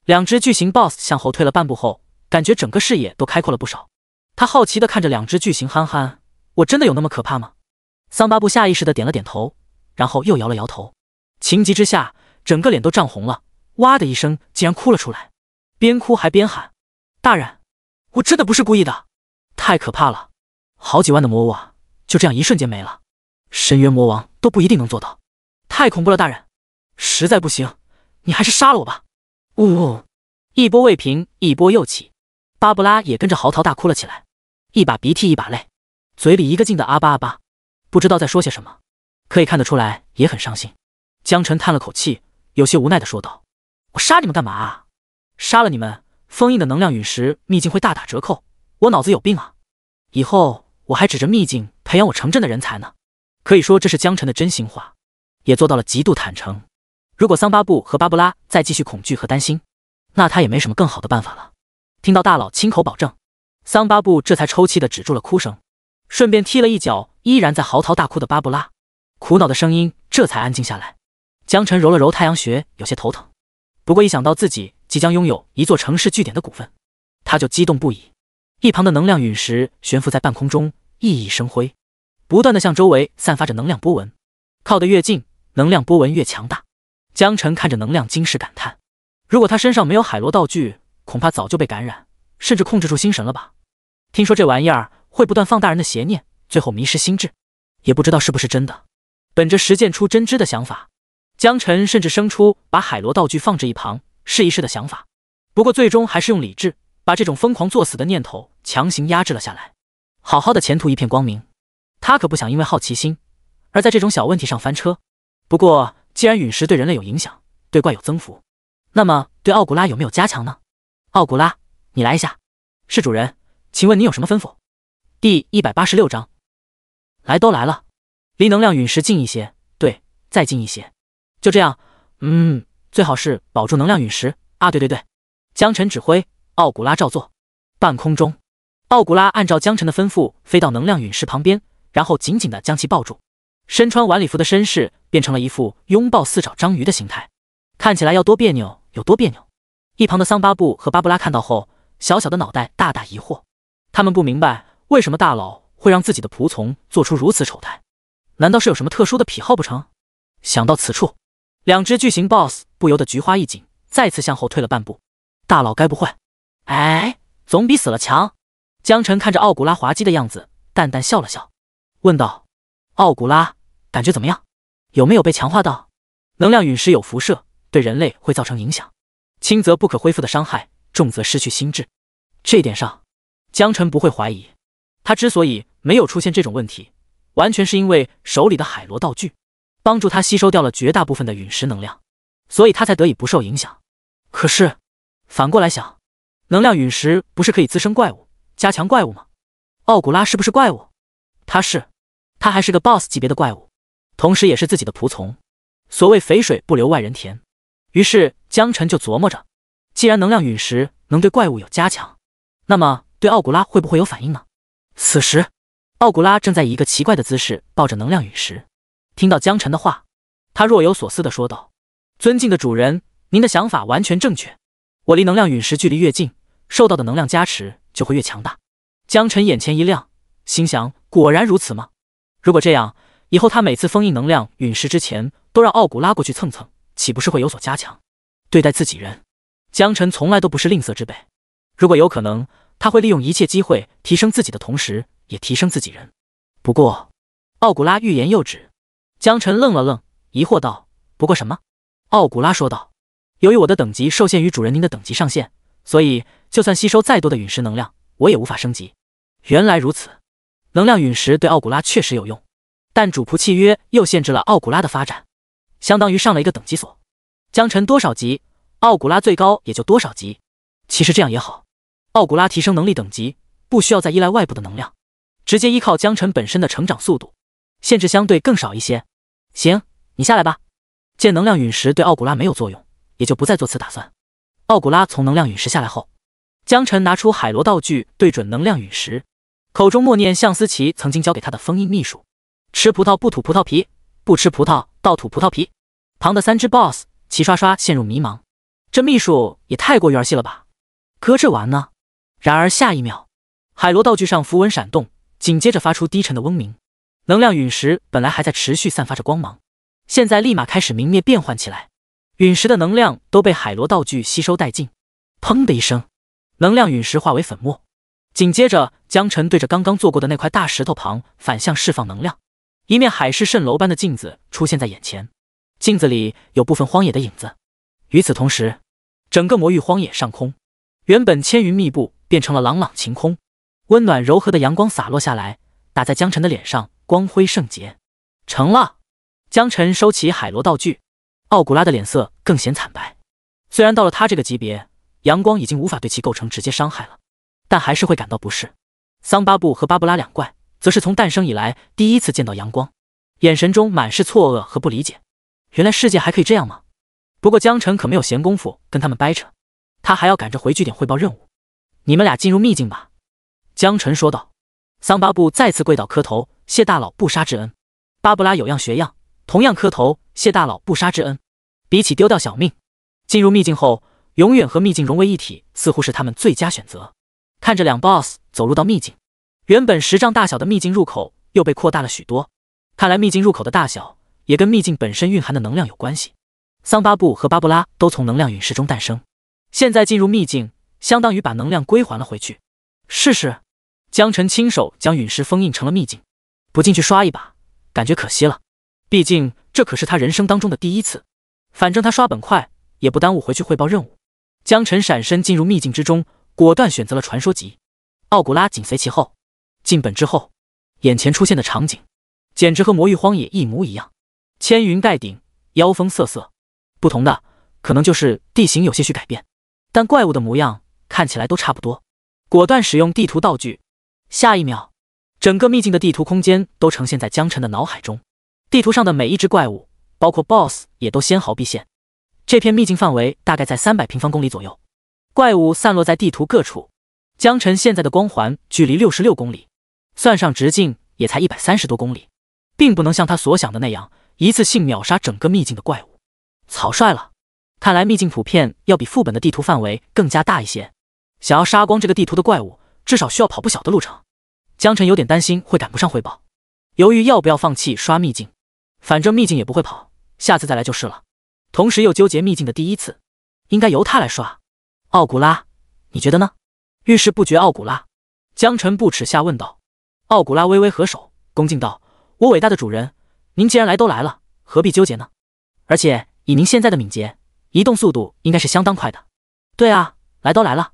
2只巨型 BOSS 向后退了半步后，感觉整个视野都开阔了不少。他好奇地看着2只巨型，憨憨，我真的有那么可怕吗？桑巴布下意识地点了点头，然后又摇了摇头，情急之下整个脸都涨红了，哇的一声竟然哭了出来，边哭还边喊：大人，我真的不是故意的，太可怕了，好几万的魔物啊，就这样一瞬间没了，深渊魔王都不一定能做到，太恐怖了，大人，实在不行你还是杀了我吧。呜！一波未平一波又起，巴布拉也跟着嚎啕大哭了起来，一把鼻涕一把泪，嘴里一个劲的啊吧啊吧，不知道在说些什么，可以看得出来也很伤心。江辰叹了口气，有些无奈地说道：我杀你们干嘛啊？杀了你们，封印的能量陨石秘境会大打折扣，我脑子有病啊！以后我还指着秘境培养我城镇的人才呢。可以说这是江辰的真心话，也做到了极度坦诚。如果桑巴布和巴布拉再继续恐惧和担心，那他也没什么更好的办法了。听到大佬亲口保证，桑巴布这才抽泣地止住了哭声，顺便踢了一脚依然在嚎啕大哭的巴布拉，苦恼的声音这才安静下来。江辰揉了揉太阳穴，有些头疼，不过一想到自己即将拥有一座城市据点的股份，他就激动不已。一旁的能量陨石悬浮在半空中，熠熠生辉，不断地向周围散发着能量波纹，靠得越近，能量波纹越强大。江辰看着能量晶石感叹，如果他身上没有海螺道具，恐怕早就被感染，甚至控制住心神了吧。听说这玩意儿会不断放大人的邪念，最后迷失心智，也不知道是不是真的。本着实践出真知的想法，江辰甚至生出把海螺道具放置一旁试一试的想法，不过最终还是用理智把这种疯狂作死的念头强行压制了下来。好好的前途一片光明，他可不想因为好奇心而在这种小问题上翻车。不过既然陨石对人类有影响，对怪有增幅，那么对奥古拉有没有加强呢？奥古拉，你来一下。是主人，请问你有什么吩咐？第186章。来都来了，离能量陨石近一些，对，再近一些，就这样。最好是保住能量陨石啊！对。江辰指挥，奥古拉照做。半空中，奥古拉按照江辰的吩咐飞到能量陨石旁边，然后紧紧地将其抱住。身穿晚礼服的绅士变成了一副拥抱四爪章鱼的形态，看起来要多别扭有多别扭。一旁的桑巴布和巴布拉看到后，小小的脑袋大大疑惑，他们不明白为什么大佬会让自己的仆从做出如此丑态，难道是有什么特殊的癖好不成？想到此处，2只巨型 BOSS 不由得菊花一紧，再次向后退了半步。大佬该不会……总比死了强。江辰看着奥古拉滑稽的样子，淡淡笑了笑，问道：奥古拉，感觉怎么样？有没有被强化到？能量陨石有辐射，对人类会造成影响，轻则不可恢复的伤害，重则失去心智。这一点上，江辰不会怀疑。他之所以没有出现这种问题，完全是因为手里的海螺道具帮助他吸收掉了绝大部分的陨石能量，所以他才得以不受影响。可是反过来想，能量陨石不是可以滋生怪物、加强怪物吗？奥古拉是不是怪物？他是，他还是个 BOSS 级别的怪物，同时也是自己的仆从。所谓肥水不流外人田。于是江晨就琢磨着，既然能量陨石能对怪物有加强，那么对奥古拉会不会有反应呢？此时，奥古拉正在以一个奇怪的姿势抱着能量陨石。听到江晨的话，他若有所思地说道：“尊敬的主人，您的想法完全正确。我离能量陨石距离越近，受到的能量加持就会越强大。”江晨眼前一亮，心想：果然如此吗？如果这样，以后他每次封印能量陨石之前，都让奥古拉过去蹭蹭，岂不是会有所加强？对待自己人，江晨从来都不是吝啬之辈。如果有可能，他会利用一切机会提升自己的同时，也提升自己人。不过，奥古拉欲言又止。江晨愣了愣，疑惑道：“不过什么？”奥古拉说道：“由于我的等级受限于主人您的等级上限，所以就算吸收再多的陨石能量，我也无法升级。”原来如此，能量陨石对奥古拉确实有用，但主仆契约又限制了奥古拉的发展，相当于上了一个等级锁。江晨多少级，奥古拉最高也就多少级。其实这样也好，奥古拉提升能力等级不需要再依赖外部的能量，直接依靠江晨本身的成长速度，限制相对更少一些。行，你下来吧。见能量陨石对奥古拉没有作用，也就不再做此打算。奥古拉从能量陨石下来后，江晨拿出海螺道具对准能量陨石，口中默念向思琪曾经教给他的封印秘术：吃葡萄不吐葡萄皮，不吃葡萄倒吐葡萄皮。旁的3只 BOSS 齐刷刷陷入迷茫，这秘术也太过于儿戏了吧？搁这玩呢？然而下一秒，海螺道具上符文闪动，紧接着发出低沉的嗡鸣。能量陨石本来还在持续散发着光芒，现在立马开始明灭变换起来，陨石的能量都被海螺道具吸收殆尽。砰的一声，能量陨石化为粉末。紧接着，江晨对着刚刚做过的那块大石头旁反向释放能量，一面海市蜃楼般的镜子出现在眼前，镜子里有部分荒野的影子。与此同时，整个魔域荒野上空，原本千云密布变成了朗朗晴空，温暖柔和的阳光洒落下来，打在江晨的脸上，光辉圣洁。成了。江晨收起海螺道具，奥古拉的脸色更显惨白。虽然到了他这个级别，阳光已经无法对其构成直接伤害了，但还是会感到不适。桑巴布和巴布拉两怪则是从诞生以来第一次见到阳光，眼神中满是错愕和不理解。原来世界还可以这样吗？不过江晨可没有闲工夫跟他们掰扯，他还要赶着回据点汇报任务。你们俩进入秘境吧。江晨说道。桑巴布再次跪倒磕头，谢大佬不杀之恩。巴布拉有样学样，同样磕头，谢大佬不杀之恩。比起丢掉小命，进入秘境后永远和秘境融为一体，似乎是他们最佳选择。看着两 BOSS 走入到秘境，原本10丈大小的秘境入口又被扩大了许多。看来秘境入口的大小也跟秘境本身蕴含的能量有关系。桑巴布和巴布拉都从能量陨石中诞生，现在进入秘境，相当于把能量归还了回去。试试。江晨亲手将陨石封印成了秘境，不进去刷一把，感觉可惜了。毕竟这可是他人生当中的第一次。反正他刷本快，也不耽误回去汇报任务。江晨闪身进入秘境之中，果断选择了传说级。奥古拉紧随其后。进本之后，眼前出现的场景简直和魔域荒野一模一样，千云盖顶，妖风瑟瑟。不同的可能就是地形有些许改变，但怪物的模样看起来都差不多。果断使用地图道具，下一秒，整个秘境的地图空间都呈现在江晨的脑海中。地图上的每一只怪物，包括 BOSS 也都纤毫毕现。这片秘境范围大概在300平方公里左右，怪物散落在地图各处。江晨现在的光环距离66公里，算上直径也才130多公里，并不能像他所想的那样一次性秒杀整个秘境的怪物。草率了，看来秘境普遍要比副本的地图范围更加大一些。想要杀光这个地图的怪物，至少需要跑不小的路程。江晨有点担心会赶不上汇报，犹豫要不要放弃刷秘境，反正秘境也不会跑，下次再来就是了。同时又纠结秘境的第一次，应该由他来刷。奥古拉，你觉得呢？遇事不决奥古拉。江晨不耻下问道。奥古拉微微合手，恭敬道：我伟大的主人，您既然来都来了，何必纠结呢？而且以您现在的敏捷，移动速度应该是相当快的。对啊，来都来了。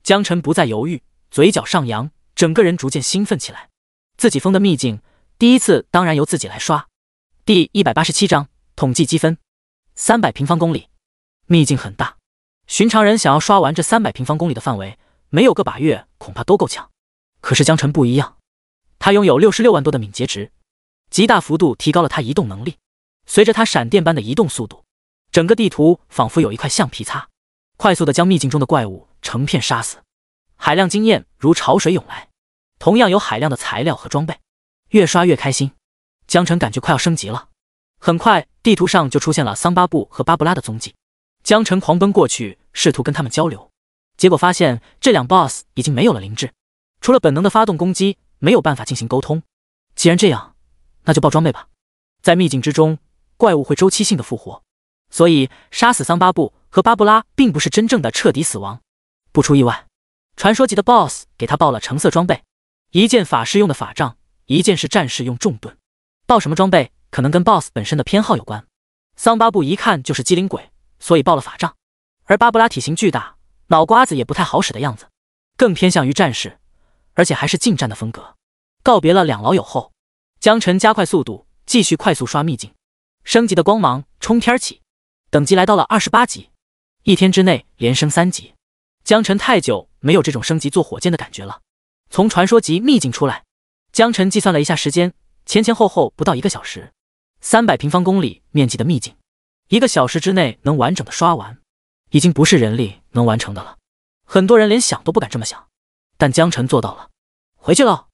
江晨不再犹豫，嘴角上扬，整个人逐渐兴奋起来。自己封的秘境，第一次当然由自己来刷。第187章统计积分。300平方公里，秘境很大，寻常人想要刷完这300平方公里的范围，没有个把月恐怕都够呛。可是江晨不一样，他拥有66万多的敏捷值，极大幅度提高了他移动能力。随着他闪电般的移动速度，整个地图仿佛有一块橡皮擦，快速地将秘境中的怪物成片杀死。海量经验如潮水涌来，同样有海量的材料和装备，越刷越开心。江晨感觉快要升级了。很快，地图上就出现了桑巴布和巴布拉的踪迹。江晨狂奔过去，试图跟他们交流，结果发现这两 BOSS 已经没有了灵智，除了本能的发动攻击，没有办法进行沟通。既然这样，那就爆装备吧。在秘境之中，怪物会周期性的复活，所以杀死桑巴布和巴布拉并不是真正的彻底死亡。不出意外，传说级的 BOSS 给他报了橙色装备，一件法师用的法杖，一件是战士用重盾。报什么装备可能跟 BOSS 本身的偏好有关。桑巴布一看就是机灵鬼，所以报了法杖，而巴布拉体型巨大，脑瓜子也不太好使的样子，更偏向于战士，而且还是近战的风格。告别了两老友后，江晨加快速度，继续快速刷秘境，升级的光芒冲天起，等级来到了28级，一天之内连升3级。江晨太久没有这种升级坐火箭的感觉了。从传说级秘境出来，江晨计算了一下时间，前后后不到1个小时，300平方公里面积的秘境，1个小时之内能完整的刷完，已经不是人力能完成的了。很多人连想都不敢这么想，但江晨做到了。回去喽，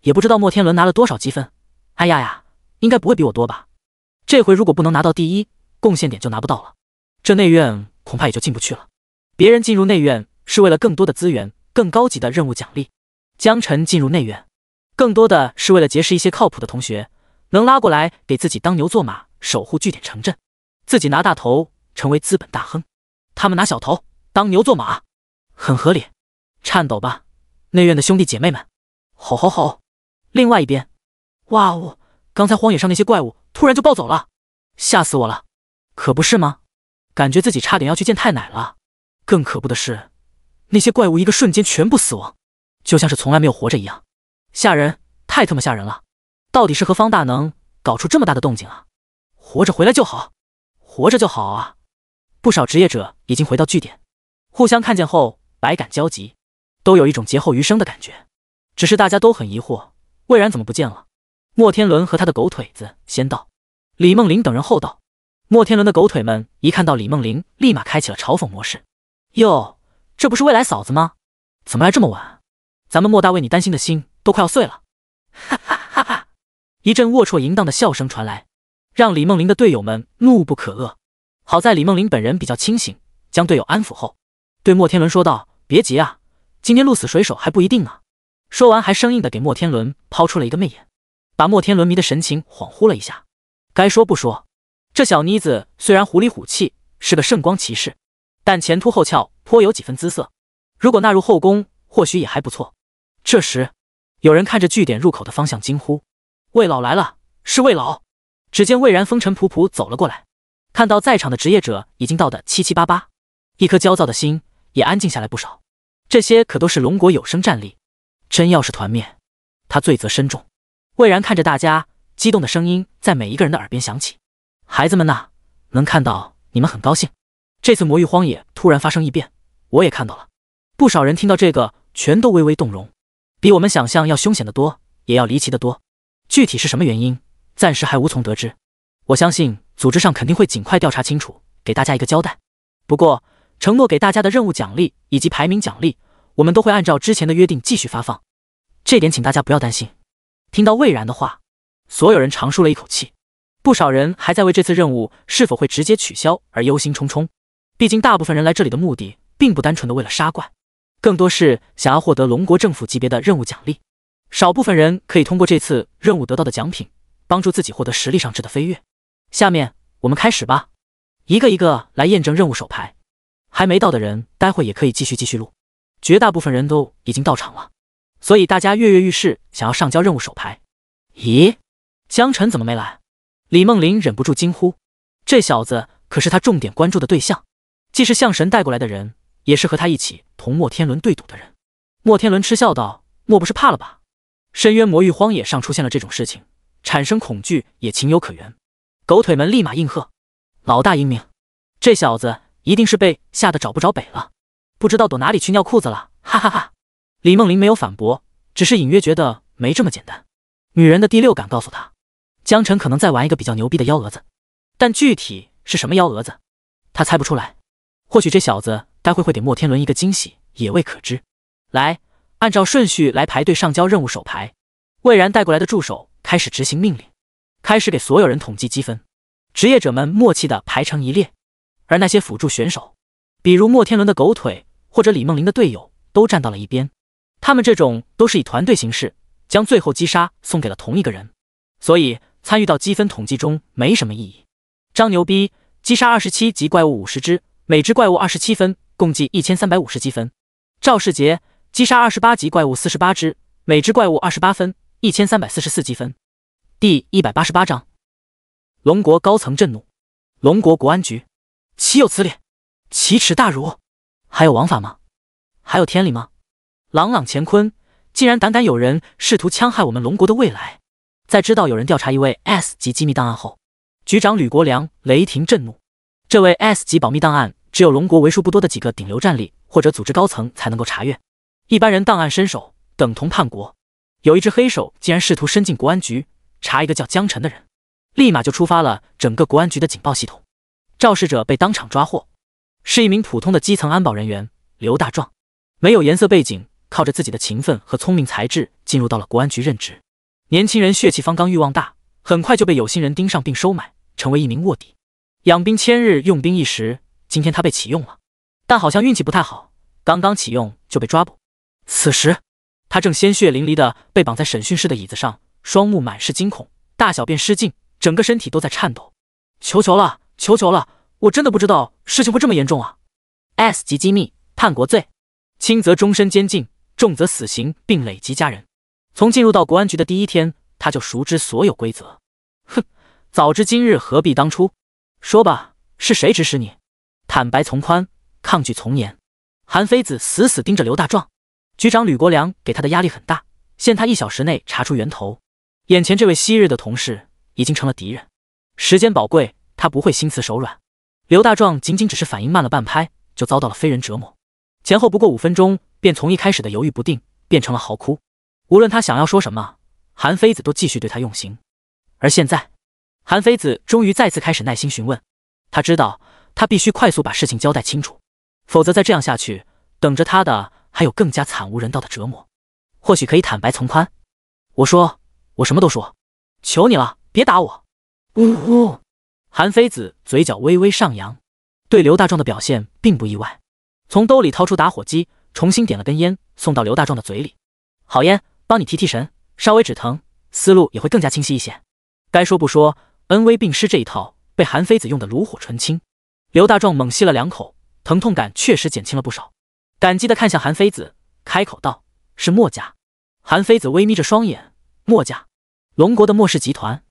也不知道莫天伦拿了多少积分。哎呀，应该不会比我多吧？这回如果不能拿到第1，贡献点就拿不到了，这内院恐怕也就进不去了。别人进入内院是为了更多的资源、更高级的任务奖励，江晨进入内院更多的是为了结识一些靠谱的同学，能拉过来给自己当牛做马，守护据点城镇，自己拿大头，成为资本大亨。他们拿小头当牛做马，很合理。颤抖吧，内院的兄弟姐妹们！吼吼吼！另外一边，哇哦，刚才荒野上那些怪物突然就暴走了，吓死我了！可不是吗？感觉自己差点要去见太奶了。更可怖的是，那些怪物一个瞬间全部死亡，就像是从来没有活着一样，吓人，太他妈吓人了！到底是何方大能搞出这么大的动静啊？活着回来就好，活着就好啊！不少职业者已经回到据点，互相看见后百感交集，都有一种劫后余生的感觉。只是大家都很疑惑，魏然怎么不见了？莫天伦和他的狗腿子先到，李梦玲等人后到。莫天伦的狗腿们一看到李梦玲，立马开启了嘲讽模式。哟，这不是未来嫂子吗？怎么来这么晚？咱们莫大为你担心的心都快要碎了。哈哈哈哈！一阵龌龊淫荡的笑声传来，让李梦玲的队友们怒不可遏。好在李梦玲本人比较清醒，将队友安抚后，对莫天伦说道：“别急啊，今天鹿死谁手还不一定呢。”说完还生硬的给莫天伦抛出了一个媚眼，把莫天伦迷的神情恍惚了一下。该说不说，这小妮子虽然狐狸虎气，是个圣光骑士，但前凸后翘，颇有几分姿色，如果纳入后宫或许也还不错。这时有人看着据点入口的方向惊呼：“魏老来了，是魏老！”只见魏然风尘仆仆走了过来，看到在场的职业者已经到得七七八八，一颗焦躁的心也安静下来不少。这些可都是龙国有生战力，真要是团灭，他罪责深重。魏然看着大家，激动的声音在每一个人的耳边响起：“孩子们呐，能看到你们很高兴。这次魔域荒野突然发生异变，我也看到了。”不少人听到这个，全都微微动容，比我们想象要凶险得多，也要离奇得多。具体是什么原因，暂时还无从得知。我相信组织上肯定会尽快调查清楚，给大家一个交代。不过，承诺给大家的任务奖励以及排名奖励，我们都会按照之前的约定继续发放，这点请大家不要担心。听到魏然的话，所有人长舒了一口气。不少人还在为这次任务是否会直接取消而忧心忡忡。毕竟大部分人来这里的目的并不单纯的为了杀怪，更多是想要获得龙国政府级别的任务奖励。少部分人可以通过这次任务得到的奖品，帮助自己获得实力上质的飞跃。下面我们开始吧，一个一个来验证任务手牌。还没到的人待会也可以继续录，绝大部分人都已经到场了，所以大家跃跃欲试，想要上交任务手牌。咦，江晨怎么没来？李梦玲忍不住惊呼，这小子可是他重点关注的对象，既是向神带过来的人，也是和他一起同莫天伦对赌的人。莫天伦嗤笑道：“莫不是怕了吧？深渊魔域荒野上出现了这种事情，产生恐惧也情有可原。”狗腿们立马应和：“老大英明，这小子一定是被吓得找不着北了，不知道躲哪里去尿裤子了，哈哈哈。李梦玲没有反驳，只是隐约觉得没这么简单。女人的第六感告诉她，江晨可能在玩一个比较牛逼的幺蛾子，但具体是什么幺蛾子，她猜不出来。或许这小子待会给莫天伦一个惊喜，也未可知。来，按照顺序来排队上交任务手牌。魏然带过来的助手开始执行命令，开始给所有人统计积分。职业者们默契地排成一列，而那些辅助选手，比如莫天伦的狗腿或者李梦玲的队友，都站到了一边。他们这种都是以团队形式将最后击杀送给了同一个人，所以参与到积分统计中没什么意义。张牛逼击杀27级怪物50只，每只怪物27分，共计1350积分。赵世杰击杀28级怪物48只，每只怪物28分，1344积分。第188章，龙国高层震怒。龙国国安局，岂有此理！奇耻大辱！还有王法吗？还有天理吗？朗朗乾坤，竟然胆敢有人试图戕害我们龙国的未来！在知道有人调查一位 S 级机密档案后，局长吕国良雷霆震怒。这位 S 级保密档案只有龙国为数不多的几个顶流战力或者组织高层才能够查阅，一般人档案伸手等同叛国。有一只黑手竟然试图伸进国安局查一个叫江晨的人，立马就触发了整个国安局的警报系统。肇事者被当场抓获，是一名普通的基层安保人员刘大壮，没有颜色背景，靠着自己的勤奋和聪明才智进入到了国安局任职。年轻人血气方刚，欲望大，很快就被有心人盯上并收买，成为一名卧底。养兵千日，用兵一时，今天他被启用了，但好像运气不太好，刚刚启用就被抓捕。此时他正鲜血淋漓地被绑在审讯室的椅子上，双目满是惊恐，大小便失禁，整个身体都在颤抖。求求了，求求了，我真的不知道事情会这么严重啊！ S 级机密，叛国罪，轻则终身监禁，重则死刑并累及家人。从进入到国安局的第一天，他就熟知所有规则。哼，早知今日何必当初。说吧，是谁指使你？坦白从宽，抗拒从严。韩非子死死盯着刘大壮，局长吕国良给他的压力很大，限他1小时内查出源头。眼前这位昔日的同事已经成了敌人，时间宝贵，他不会心慈手软。刘大壮仅仅只是反应慢了半拍，就遭到了非人折磨，前后不过5分钟，便从一开始的犹豫不定变成了嚎哭。无论他想要说什么，韩非子都继续对他用刑。而现在，韩非子终于再次开始耐心询问。他知道他必须快速把事情交代清楚，否则再这样下去，等着他的还有更加惨无人道的折磨。或许可以坦白从宽。我说，我什么都说，求你了，别打我。呜呜。韩非子嘴角微微上扬，对刘大壮的表现并不意外，从兜里掏出打火机，重新点了根烟，送到刘大壮的嘴里。好烟，帮你提提神，稍微止疼，思路也会更加清晰一些。该说不说，恩威并施这一套被韩非子用得炉火纯青。刘大壮猛吸了2口，疼痛感确实减轻了不少，感激地看向韩非子，开口道：“是墨家。”韩非子微眯着双眼：“墨家，龙国的墨氏集团，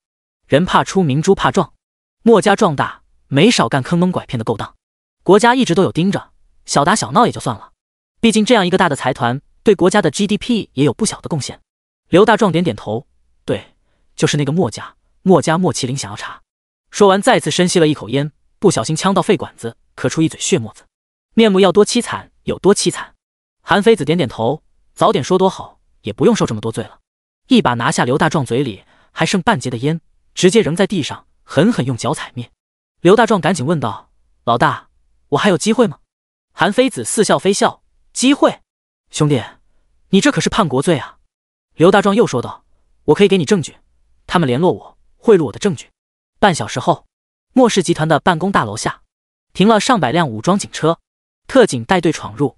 人怕出，明珠怕撞。墨家壮大，没少干坑蒙拐骗的勾当，国家一直都有盯着，小打小闹也就算了，毕竟这样一个大的财团，对国家的 GDP 也有不小的贡献。”刘大壮点点头：“对，就是那个墨家，墨家莫麒麟想要查。”说完再次深吸了一口烟，不小心呛到肺管子，咳出一嘴血沫子，面目要多凄惨有多凄惨。韩非子点点头，早点说多好，也不用受这么多罪了。一把拿下刘大壮嘴里还剩半截的烟，直接扔在地上，狠狠用脚踩灭。刘大壮赶紧问道：“老大，我还有机会吗？”韩非子似笑非笑：“机会？兄弟，你这可是叛国罪啊！”刘大壮又说道：“我可以给你证据，他们联络我，贿赂我的证据。”半小时后，莫氏集团的办公大楼下停了上百辆武装警车，特警带队闯入。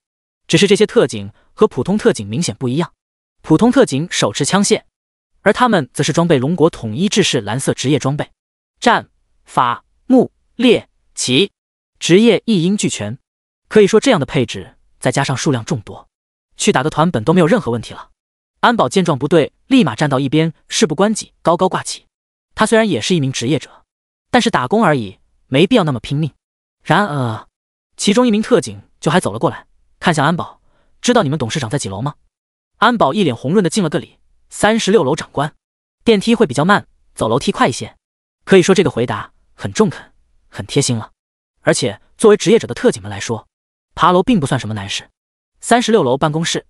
只是这些特警和普通特警明显不一样，普通特警手持枪械，而他们则是装备龙国统一制式蓝色职业装备，战、法、木、猎、骑，职业一应俱全。可以说这样的配置，再加上数量众多，去打个团本都没有任何问题了。安保见状不对，立马站到一边，事不关己，高高挂起。他虽然也是一名职业者，但是打工而已，没必要那么拼命。然而，其中一名特警就还走了过来，看向安保：“知道你们董事长在几楼吗？”安保一脸红润的敬了个礼：“36楼长官，电梯会比较慢，走楼梯快一些。”可以说这个回答很中肯，很贴心了。而且作为职业者的特警们来说，爬楼并不算什么难事。36楼办公室，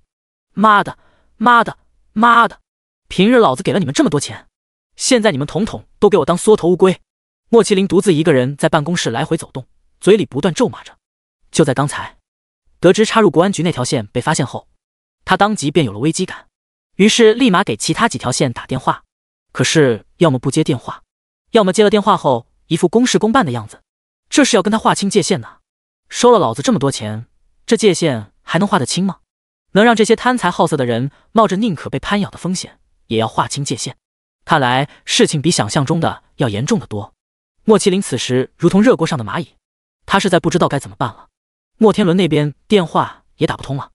妈的，妈的，妈的！平日老子给了你们这么多钱，现在你们统统都给我当缩头乌龟！莫麒麟独自一个人在办公室来回走动，嘴里不断咒骂着。就在刚才，得知插入国安局那条线被发现后，他当即便有了危机感，于是立马给其他几条线打电话。可是要么不接电话，要么接了电话后一副公事公办的样子，这是要跟他划清界限呢。收了老子这么多钱，这界限还能划得清吗？能让这些贪财好色的人冒着宁可被攀咬的风险，也要划清界限。看来事情比想象中的要严重得多。莫麒麟此时如同热锅上的蚂蚁，他实在不知道该怎么办了。莫天伦那边电话也打不通了，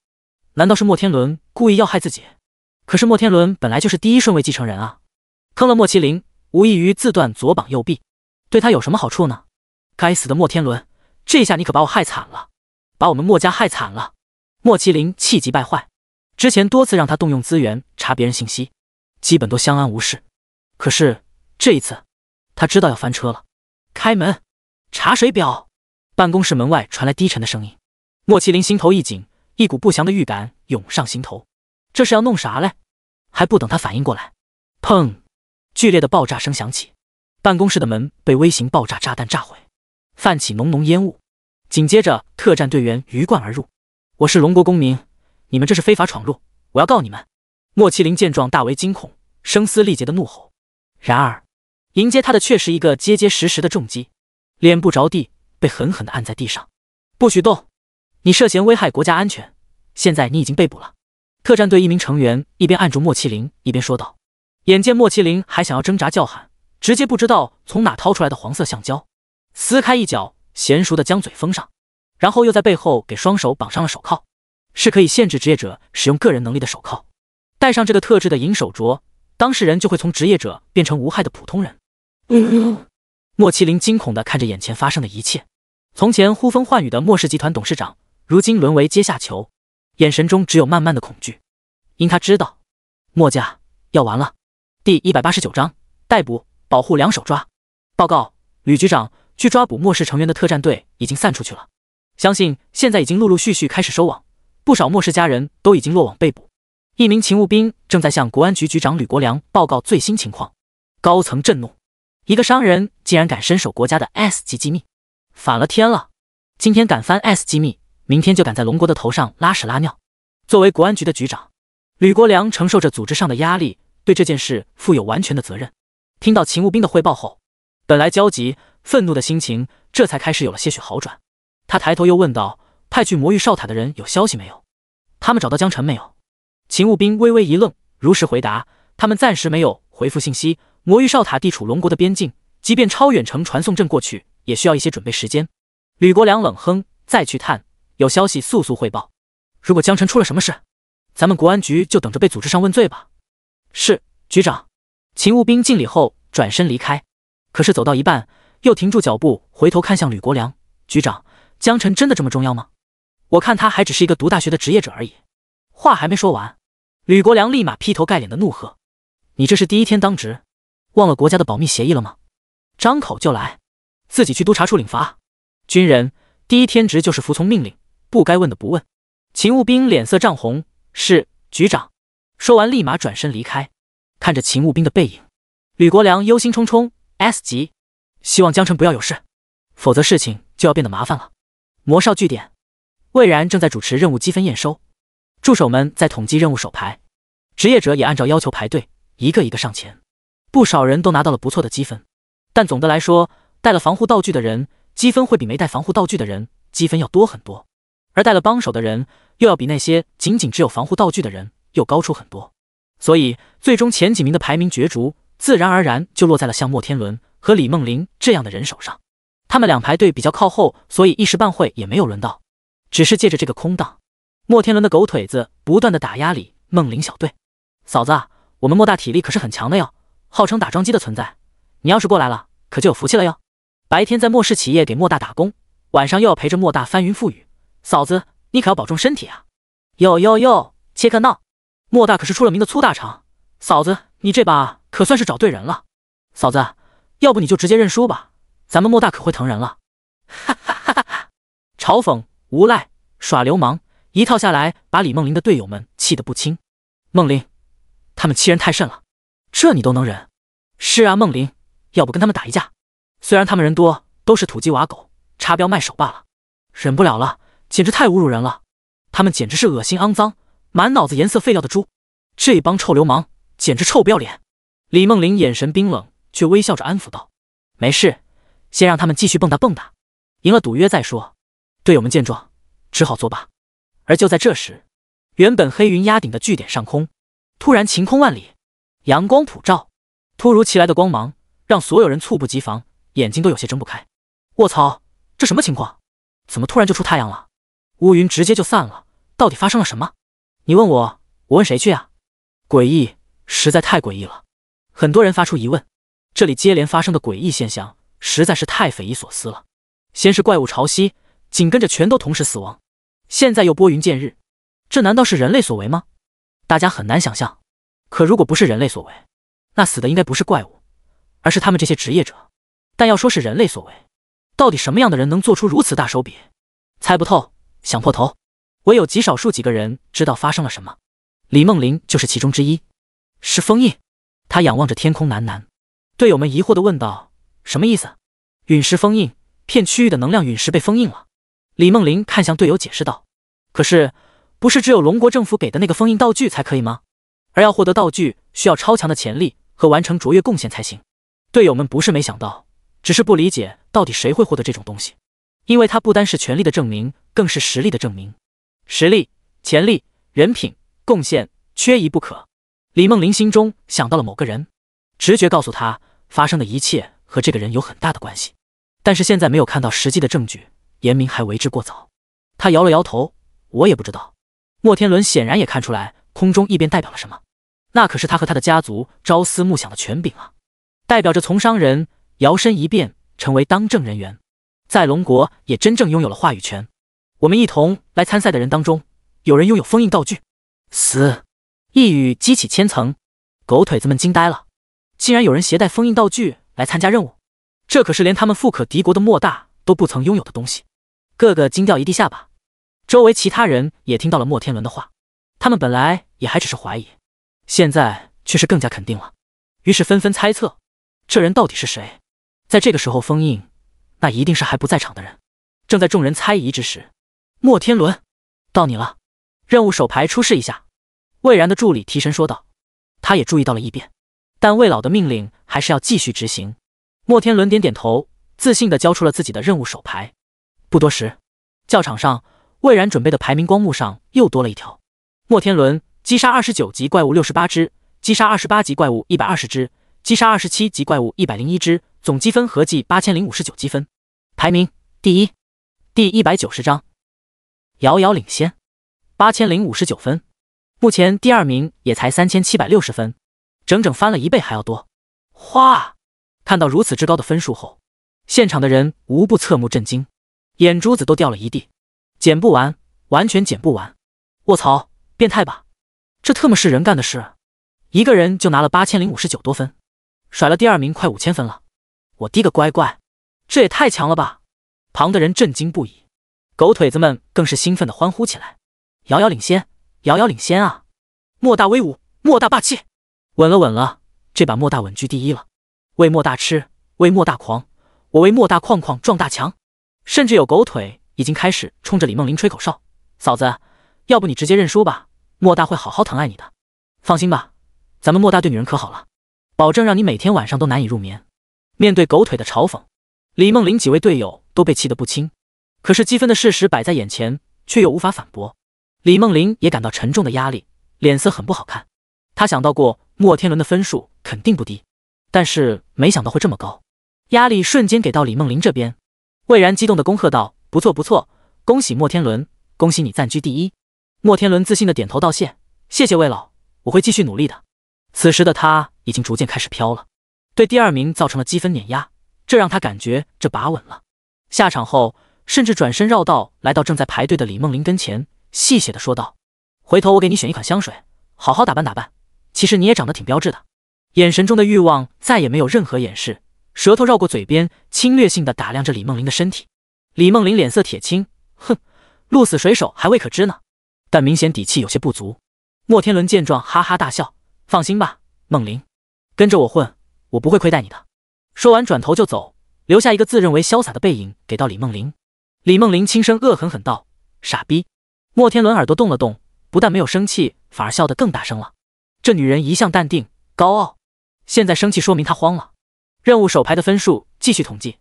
难道是莫天伦故意要害自己？可是莫天伦本来就是第一顺位继承人啊，坑了莫麒麟，无异于自断左膀右臂，对他有什么好处呢？该死的莫天伦，这下你可把我害惨了，把我们莫家害惨了！莫麒麟气急败坏，之前多次让他动用资源查别人信息，基本都相安无事。可是这一次，他知道要翻车了。开门，查水表。办公室门外传来低沉的声音。莫麒麟心头一紧，一股不祥的预感涌上心头。这是要弄啥嘞？还不等他反应过来，砰！剧烈的爆炸声响起，办公室的门被微型爆炸炸弹炸毁，泛起浓浓烟雾。紧接着，特战队员鱼贯而入。我是龙国公民，你们这是非法闯入，我要告你们！莫麒麟见状大为惊恐，声嘶力竭的怒吼。然而，迎接他的却是一个结结实实的重击，脸不着地，被狠狠地按在地上。不许动！你涉嫌危害国家安全，现在你已经被捕了。特战队一名成员一边按住莫麒麟，一边说道。眼见莫麒麟还想要挣扎叫喊，直接不知道从哪掏出来的黄色橡胶，撕开一角，娴熟地将嘴封上，然后又在背后给双手绑上了手铐，是可以限制职业者使用个人能力的手铐。戴上这个特制的银手镯，当事人就会从职业者变成无害的普通人。莫麒麟惊恐地看着眼前发生的一切，从前呼风唤雨的莫氏集团董事长，如今沦为阶下囚，眼神中只有慢慢的恐惧，因他知道莫家要完了。第189章逮捕保护两手抓。报告吕局长，据抓捕莫氏成员的特战队已经散出去了，相信现在已经陆陆续续开始收网，不少莫氏家人都已经落网被捕。一名勤务兵正在向国安局局长吕国良报告最新情况。高层震怒，一个商人竟然敢伸手国家的 S 级机密，反了天了！今天敢翻 S 机密，明天就敢在龙国的头上拉屎拉尿。作为国安局的局长，吕国良承受着组织上的压力，对这件事负有完全的责任。听到勤务兵的汇报后，本来焦急愤怒的心情这才开始有了些许好转。他抬头又问道：派去魔域哨塔的人有消息没有？他们找到江晨没有？勤务兵微微一愣，如实回答：他们暂时没有回复信息。魔域哨塔地处龙国的边境，即便超远程传送阵过去，也需要一些准备时间。吕国良冷哼，再去探，有消息速速汇报。如果江晨出了什么事，咱们国安局就等着被组织上问罪吧。是，局长。勤务兵敬礼后转身离开，可是走到一半又停住脚步，回头看向吕国良。局长，江晨真的这么重要吗？我看他还只是一个读大学的职业者而已。话还没说完，吕国良立马劈头盖脸的怒喝：你这是第一天当值，忘了国家的保密协议了吗？张口就来，自己去督察处领罚。军人第一天职就是服从命令，不该问的不问。勤务兵脸色涨红，是，局长。说完立马转身离开。看着勤务兵的背影，吕国良忧心忡忡。S 级，希望江晨不要有事，否则事情就要变得麻烦了。魔少据点，魏然正在主持任务积分验收，助手们在统计任务手牌，职业者也按照要求排队，一个一个上前。不少人都拿到了不错的积分，但总的来说，带了防护道具的人积分会比没带防护道具的人积分要多很多，而带了帮手的人又要比那些仅仅只有防护道具的人又高出很多。所以最终前几名的排名角逐，自然而然就落在了像莫天伦和李梦玲这样的人手上。他们俩排队比较靠后，所以一时半会也没有轮到，只是借着这个空档，莫天伦的狗腿子不断的打压李梦玲小队。嫂子，我们莫大体力可是很强的哟，号称打桩机的存在，你要是过来了可就有福气了哟。白天在莫氏企业给莫大打工，晚上又要陪着莫大翻云覆雨，嫂子你可要保重身体啊。哟，切克闹，莫大可是出了名的粗大肠，嫂子你这把可算是找对人了。嫂子，要不你就直接认输吧，咱们莫大可会疼人了。哈哈哈哈哈！嘲讽、无赖、耍流氓，一套下来，把李梦玲的队友们气得不轻。梦玲，他们欺人太甚了，这你都能忍？是啊，梦玲，要不跟他们打一架？虽然他们人多，都是土鸡瓦狗，插标卖首罢了。忍不了了，简直太侮辱人了！他们简直是恶心肮脏，满脑子颜色废料的猪！这帮臭流氓，简直臭不要脸！李梦玲眼神冰冷，却微笑着安抚道：“没事，先让他们继续蹦跶蹦跶，赢了赌约再说。”队友们见状，只好作罢。而就在这时，原本黑云压顶的据点上空，突然晴空万里，阳光普照，突如其来的光芒让所有人猝不及防，眼睛都有些睁不开。卧槽，这什么情况？怎么突然就出太阳了？乌云直接就散了，到底发生了什么？你问我，我问谁去啊？诡异，实在太诡异了。很多人发出疑问，这里接连发生的诡异现象实在是太匪夷所思了。先是怪物潮汐，紧跟着全都同时死亡，现在又拨云见日，这难道是人类所为吗？大家很难想象。可如果不是人类所为，那死的应该不是怪物，而是他们这些职业者。但要说是人类所为，到底什么样的人能做出如此大手笔？猜不透，想破头，唯有极少数几个人知道发生了什么。李梦玲就是其中之一。是封印。他仰望着天空喃喃。队友们疑惑地问道：什么意思？陨石封印，片区域的能量陨石被封印了。李梦玲看向队友解释道：可是，不是只有龙国政府给的那个封印道具才可以吗？而要获得道具，需要超强的潜力和完成卓越贡献才行。队友们不是没想到，只是不理解到底谁会获得这种东西，因为它不单是权力的证明，更是实力的证明。实力、潜力、人品、贡献，缺一不可。李梦玲心中想到了某个人，直觉告诉她，发生的一切和这个人有很大的关系。但是现在没有看到实际的证据，言明还为之过早。他摇了摇头，我也不知道。莫天伦显然也看出来空中异变代表了什么，那可是他和他的家族朝思暮想的权柄啊，代表着从商人摇身一变成为当政人员，在龙国也真正拥有了话语权。我们一同来参赛的人当中，有人拥有封印道具。死！一语激起千层，狗腿子们惊呆了，竟然有人携带封印道具来参加任务，这可是连他们富可敌国的莫大都不曾拥有的东西，个个惊掉一地下巴。周围其他人也听到了莫天伦的话，他们本来也还只是怀疑，现在却是更加肯定了，于是纷纷猜测，这人到底是谁？在这个时候封印，那一定是还不在场的人。正在众人猜疑之时，莫天伦，到你了，任务手牌出示一下。魏然的助理提神说道，他也注意到了异变，但魏老的命令还是要继续执行。莫天伦点点头，自信地交出了自己的任务手牌。不多时，教场上魏然准备的排名光幕上又多了一条：莫天伦击杀29级怪物68只，击杀28级怪物120只，击杀27级怪物101只，总积分合计8059积分，排名第一，第190章，遥遥领先，8059分。目前第二名也才3760分，整整翻了1倍还要多。哗！看到如此之高的分数后，现场的人无不侧目震惊，眼珠子都掉了一地，捡不完，完全捡不完。卧槽，变态吧？这特么是人干的事？一个人就拿了8059多分，甩了第二名快5000分了。我滴个乖乖，这也太强了吧！旁的人震惊不已，狗腿子们更是兴奋地欢呼起来。遥遥领先，遥遥领先啊！莫大威武，莫大霸气！稳了稳了，这把莫大稳居第一了。为莫大吃，为莫大狂，我为莫大矿矿壮大强。甚至有狗腿已经开始冲着李梦玲吹口哨：嫂子，要不你直接认输吧，莫大会好好疼爱你的。放心吧，咱们莫大对女人可好了，保证让你每天晚上都难以入眠。面对狗腿的嘲讽，李梦玲几位队友都被气得不轻，可是积分的事实摆在眼前，却又无法反驳。李梦玲也感到沉重的压力，脸色很不好看。她想到过莫天伦的分数肯定不低，但是没想到会这么高，压力瞬间给到李梦玲这边。魏然激动地恭贺道：不错不错，恭喜莫天伦，恭喜你暂居第一。莫天伦自信地点头道谢，谢谢魏老，我会继续努力的。此时的他已经逐渐开始飘了，对第二名造成了积分碾压，这让他感觉这把稳了。下场后甚至转身绕道来到正在排队的李梦玲跟前，戏谑地说道：回头我给你选一款香水，好好打扮打扮，其实你也长得挺标致的。眼神中的欲望再也没有任何掩饰，舌头绕过嘴边，侵略性地打量着李梦玲的身体。李梦玲脸色铁青，哼，鹿死谁手还未可知呢。但明显底气有些不足。莫天伦见状哈哈大笑，放心吧，梦玲，跟着我混，我不会亏待你的。说完转头就走，留下一个自认为潇洒的背影给到李梦玲。李梦玲轻声恶狠狠道：傻逼。莫天伦耳朵动了动，不但没有生气，反而笑得更大声了。这女人一向淡定高傲，现在生气说明她慌了。任务手牌的分数继续统计，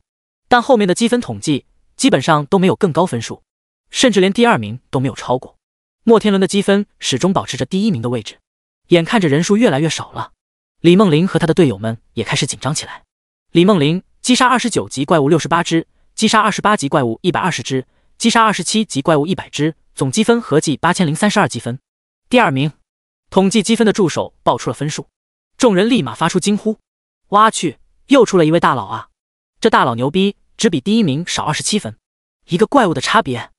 但后面的积分统计基本上都没有更高分数，甚至连第2名都没有超过。莫天伦的积分始终保持着第1名的位置，眼看着人数越来越少了，李梦玲和他的队友们也开始紧张起来。李梦玲击杀29级怪物68只，击杀28级怪物120只，击杀27级怪物100只，总积分合计8032积分。第2名，统计积分的助手报出了分数，众人立马发出惊呼：哇去，又出了一位大佬啊！这大佬牛逼，只比第1名少27分，一个怪物的差别。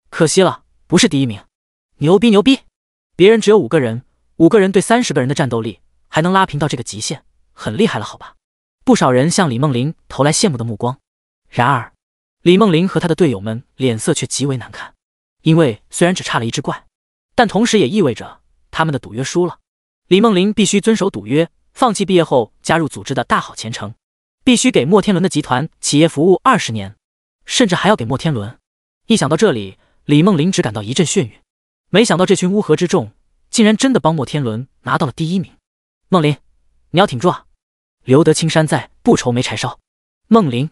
可惜了，不是第1名。牛逼牛逼！别人只有5个人，5个人对30个人的战斗力，还能拉平到这个极限，很厉害了好吧？不少人向李梦玲投来羡慕的目光。然而，李梦玲和他的队友们脸色却极为难看，因为虽然只差了1只怪，但同时也意味着他们的赌约输了。李梦玲必须遵守赌约，放弃毕业后加入组织的大好前程，必须给莫天伦的集团企业服务20年，甚至还要给莫天伦。一想到这里，李梦玲只感到一阵眩晕。没想到这群乌合之众竟然真的帮莫天伦拿到了第1名。梦玲，你要挺住啊！留得青山在，不愁没柴烧。梦玲，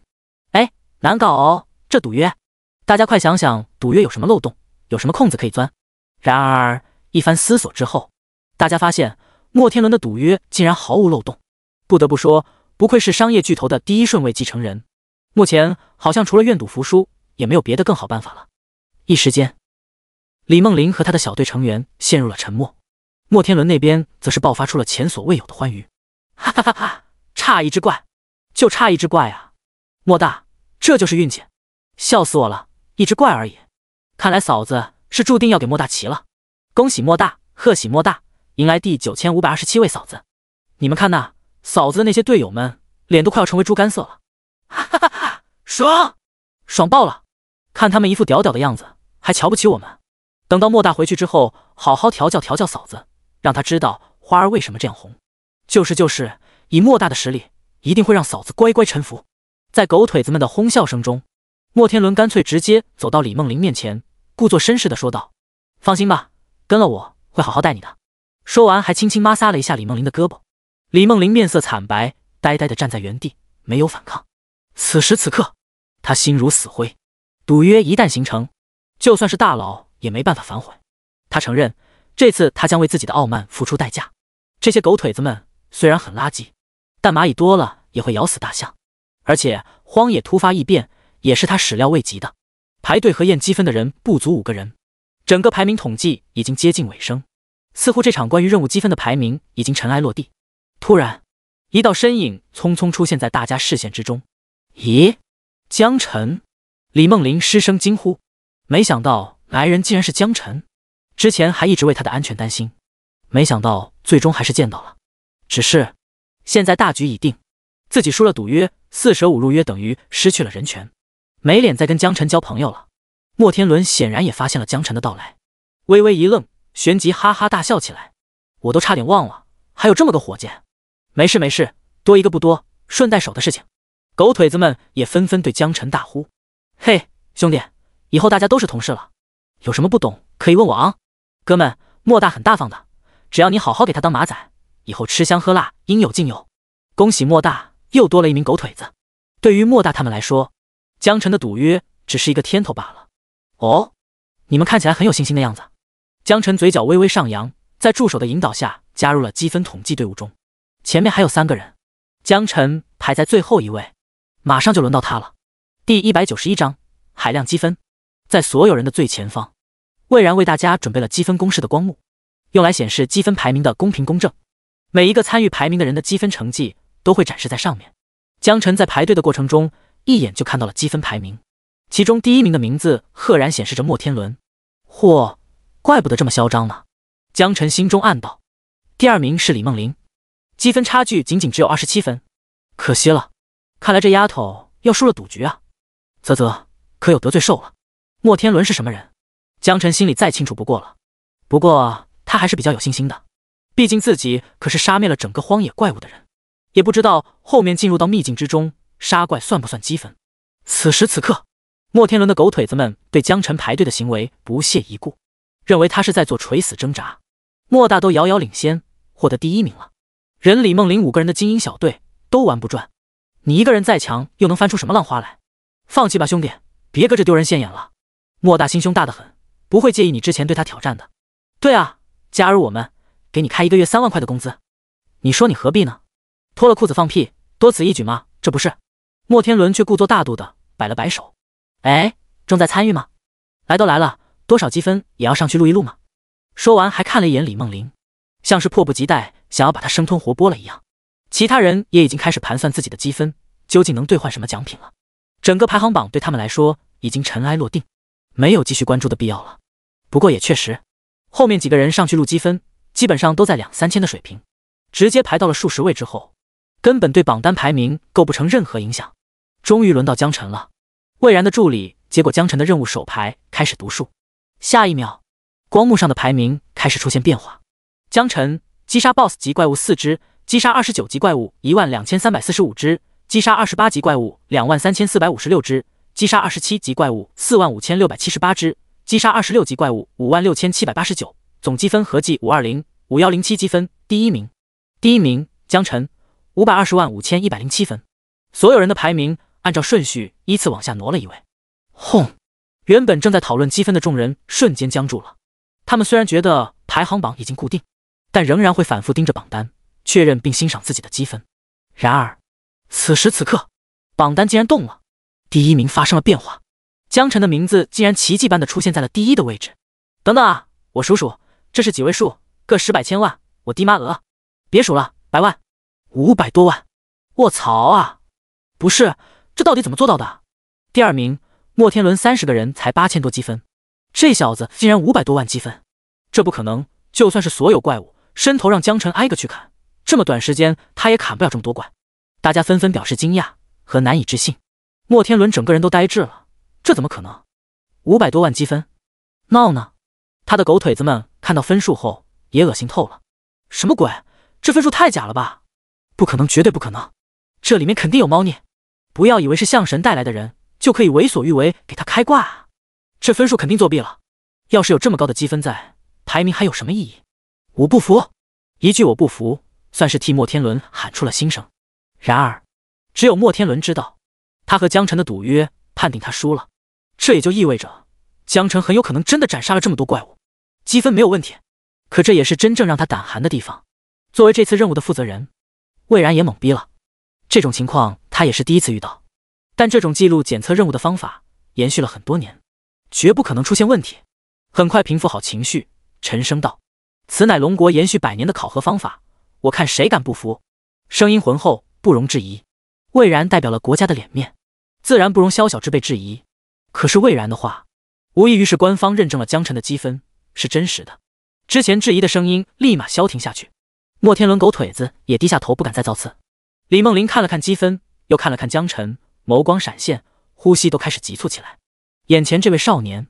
哎，难搞哦，这赌约，大家快想想赌约有什么漏洞，有什么空子可以钻。然而一番思索之后，大家发现莫天伦的赌约竟然毫无漏洞。不得不说，不愧是商业巨头的第1顺位继承人。目前好像除了愿赌服输，也没有别的更好办法了。一时间，李梦玲和他的小队成员陷入了沉默，莫天伦那边则是爆发出了前所未有的欢愉。哈哈哈哈，差1只怪，就差1只怪啊！莫大，这就是运气，笑死我了，1只怪而已。看来嫂子是注定要给莫大骑了。恭喜莫大，贺喜莫大，迎来第9527位嫂子。你们看呐，嫂子的那些队友们脸都快要成为猪肝色了。哈哈哈哈，爽，爽爆了！看他们一副屌屌的样子，还瞧不起我们。等到莫大回去之后，好好调教嫂子，让他知道花儿为什么这样红。就是，以莫大的实力，一定会让嫂子乖乖臣服。在狗腿子们的哄笑声中，莫天伦干脆直接走到李梦玲面前，故作绅士的说道：放心吧，跟了我会好好带你的。说完还轻轻摩挲了一下李梦玲的胳膊。李梦玲面色惨白，呆呆的站在原地，没有反抗。此时此刻，他心如死灰。赌约一旦形成，就算是大佬也没办法反悔。他承认，这次他将为自己的傲慢付出代价。这些狗腿子们虽然很垃圾，但蚂蚁多了也会咬死大象。而且荒野突发异变也是他始料未及的。排队核验积分的人不足5个人，整个排名统计已经接近尾声，似乎这场关于任务积分的排名已经尘埃落地。突然，一道身影匆匆出现在大家视线之中。咦，江晨！李梦玲失声惊呼，没想到来人竟然是江晨。之前还一直为他的安全担心，没想到最终还是见到了。只是现在大局已定，自己输了赌约，4舍5入约等于失去了人权，没脸再跟江晨交朋友了。莫天伦显然也发现了江晨的到来，微微一愣，旋即哈哈大笑起来。我都差点忘了，还有这么个伙计。没事没事，多一个不多，顺带手的事情。狗腿子们也纷纷对江晨大呼：嘿，兄弟，以后大家都是同事了，有什么不懂可以问我啊。哥们，莫大很大方的，只要你好好给他当马仔，以后吃香喝辣应有尽有。恭喜莫大又多了一名狗腿子。对于莫大他们来说，江晨的赌约只是一个添头罢了。哦，你们看起来很有信心的样子。江晨嘴角微微上扬，在助手的引导下加入了积分统计队伍中。前面还有3个人，江晨排在最后一位，马上就轮到他了。第191章海量积分。在所有人的最前方，魏然为大家准备了积分公式的光幕，用来显示积分排名的公平公正。每一个参与排名的人的积分成绩都会展示在上面。江晨在排队的过程中，一眼就看到了积分排名，其中第1名的名字赫然显示着莫天伦。嚯，怪不得这么嚣张呢。江晨心中暗道。第2名是李梦玲，积分差距仅仅只有27分，可惜了，看来这丫头要输了赌局啊。啧啧，可有得罪兽了。莫天伦是什么人，江晨心里再清楚不过了。不过他还是比较有信心的，毕竟自己可是杀灭了整个荒野怪物的人。也不知道后面进入到秘境之中，杀怪算不算积分。此时此刻，莫天伦的狗腿子们对江晨排队的行为不屑一顾，认为他是在做垂死挣扎。莫大都遥遥领先，获得第1名了。人李梦玲5个人的精英小队都玩不转，你一个人再强，又能翻出什么浪花来？放弃吧，兄弟，别搁这丢人现眼了。莫大心胸大得很，不会介意你之前对他挑战的。对啊，加入我们，给你开1个月3万块的工资。你说你何必呢？脱了裤子放屁，多此一举吗？这不是。莫天伦却故作大度的摆了摆手。哎，正在参与吗？来都来了，多少积分也要上去录一录吗？说完还看了一眼李梦玲，像是迫不及待想要把她生吞活剥了一样。其他人也已经开始盘算自己的积分究竟能兑换什么奖品了。整个排行榜对他们来说已经尘埃落定，没有继续关注的必要了。不过也确实，后面几个人上去录积分基本上都在2、3千的水平，直接排到了数十位之后，根本对榜单排名构不成任何影响。终于轮到江晨了，魏然的助理接过江晨的任务手牌，开始读数。下一秒，光幕上的排名开始出现变化。江晨击杀 BOSS 级怪物4只，击杀29级怪物12345只，击杀28级怪物23456只，击杀27级怪物45678只，击杀26级怪物56789，总积分合计5205107积分。第一名江晨5205107分。所有人的排名按照顺序依次往下挪了一位。轰！原本正在讨论积分的众人瞬间僵住了。他们虽然觉得排行榜已经固定，但仍然会反复盯着榜单，确认并欣赏自己的积分。然而此时此刻，榜单竟然动了，第一名发生了变化，江晨的名字竟然奇迹般的出现在了第1的位置。等等啊，我数数，这是几位数？个10百千万，我的妈额！别数了，100万，500多万！卧槽啊！不是，这到底怎么做到的？第2名莫天伦30个人才8000多积分，这小子竟然500多万积分，这不可能！就算是所有怪物，伸头让江晨挨个去砍，这么短时间他也砍不了这么多怪。大家纷纷表示惊讶和难以置信。莫天伦整个人都呆滞了，这怎么可能？500多万积分？闹呢？他的狗腿子们看到分数后也恶心透了。什么鬼？这分数太假了吧？不可能，绝对不可能！这里面肯定有猫腻。不要以为是象神带来的人就可以为所欲为给他开挂啊！这分数肯定作弊了。要是有这么高的积分在，排名还有什么意义？我不服！一句我不服，算是替莫天伦喊出了心声。然而，只有莫天伦知道，他和江晨的赌约判定他输了，这也就意味着江晨很有可能真的斩杀了这么多怪物，积分没有问题。可这也是真正让他胆寒的地方。作为这次任务的负责人，魏然也懵逼了。这种情况他也是第一次遇到，但这种记录检测任务的方法延续了很多年，绝不可能出现问题。很快平复好情绪，沉声道：“此乃龙国延续100年的考核方法，我看谁敢不服？”声音浑厚，不容置疑。魏然代表了国家的脸面，自然不容宵小之辈质疑。可是魏然的话，无异于是官方认证了江晨的积分是真实的，之前质疑的声音立马消停下去。莫天伦狗腿子也低下头，不敢再造次。李梦玲看了看积分，又看了看江晨，眸光闪现，呼吸都开始急促起来。眼前这位少年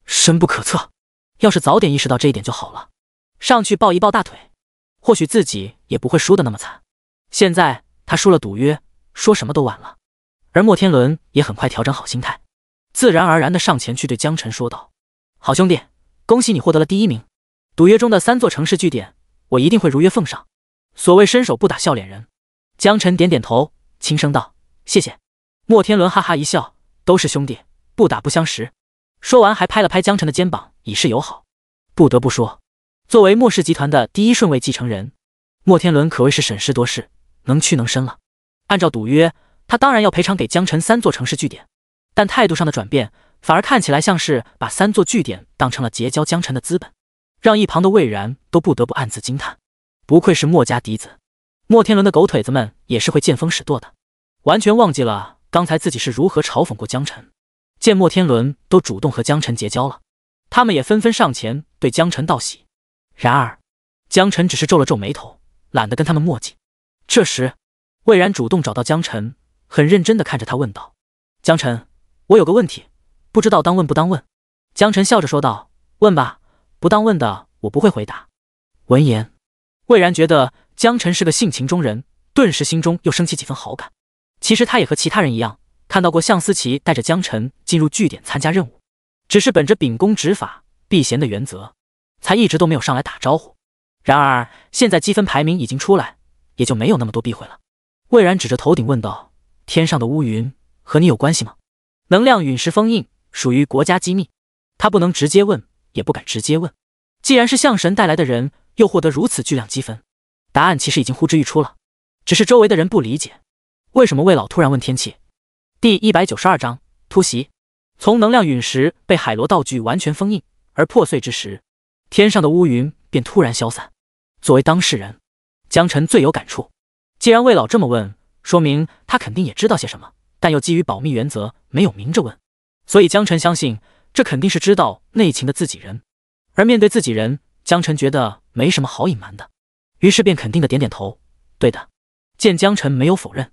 深不可测，要是早点意识到这一点就好了，上去抱一抱大腿，或许自己也不会输得那么惨。现在他输了赌约，说什么都晚了。而莫天伦也很快调整好心态，自然而然地上前去对江晨说道：“好兄弟，恭喜你获得了第1名，赌约中的3座城市据点，我一定会如约奉上。所谓伸手不打笑脸人。”江晨点点头，轻声道：“谢谢。”莫天伦哈哈一笑：“都是兄弟，不打不相识。”说完还拍了拍江晨的肩膀，以示友好。不得不说，作为莫氏集团的第1顺位继承人，莫天伦可谓是审时度势，能屈能伸了。按照赌约，他当然要赔偿给江晨3座城市据点，但态度上的转变反而看起来像是把3座据点当成了结交江晨的资本，让一旁的魏然都不得不暗自惊叹，不愧是莫家嫡子。莫天伦的狗腿子们也是会见风使舵的，完全忘记了刚才自己是如何嘲讽过江晨。见莫天伦都主动和江晨结交了，他们也纷纷上前对江晨道喜。然而江晨只是皱了皱眉头，懒得跟他们墨迹。这时魏然主动找到江晨，很认真地看着他问道：“江晨，我有个问题，不知道当问不当问。”江晨笑着说道：“问吧，不当问的我不会回答。”闻言，魏然觉得江晨是个性情中人，顿时心中又升起几分好感。其实他也和其他人一样，看到过向思琪带着江晨进入据点参加任务，只是本着秉公执法、避嫌的原则，才一直都没有上来打招呼。然而现在积分排名已经出来，也就没有那么多避讳了。魏然指着头顶问道：“天上的乌云和你有关系吗？”能量陨石封印属于国家机密，他不能直接问，也不敢直接问。既然是向神带来的人，又获得如此巨量积分，答案其实已经呼之欲出了，只是周围的人不理解，为什么魏老突然问天气。第192章突袭。从能量陨石被海螺道具完全封印而破碎之时，天上的乌云便突然消散。作为当事人，江晨最有感触。既然魏老这么问，说明他肯定也知道些什么，但又基于保密原则没有明着问，所以江晨相信这肯定是知道内情的自己人。而面对自己人，江晨觉得没什么好隐瞒的，于是便肯定的点点头：“对的。”见江晨没有否认，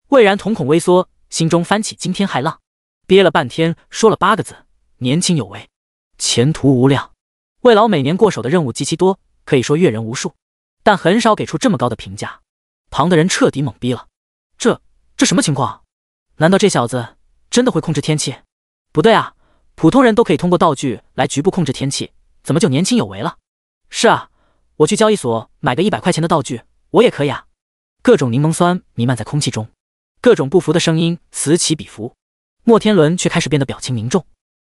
魏然瞳孔微缩，心中翻起惊天骇浪，憋了半天说了8个字：年轻有为，前途无量。魏老每年过手的任务极其多，可以说阅人无数，但很少给出这么高的评价。旁的人彻底懵逼了，这什么情况？难道这小子真的会控制天气？不对啊，普通人都可以通过道具来局部控制天气，怎么就年轻有为了？是啊，我去交易所买个100块钱的道具，我也可以啊。各种柠檬酸弥漫在空气中，各种不服的声音此起彼伏。莫天伦却开始变得表情凝重，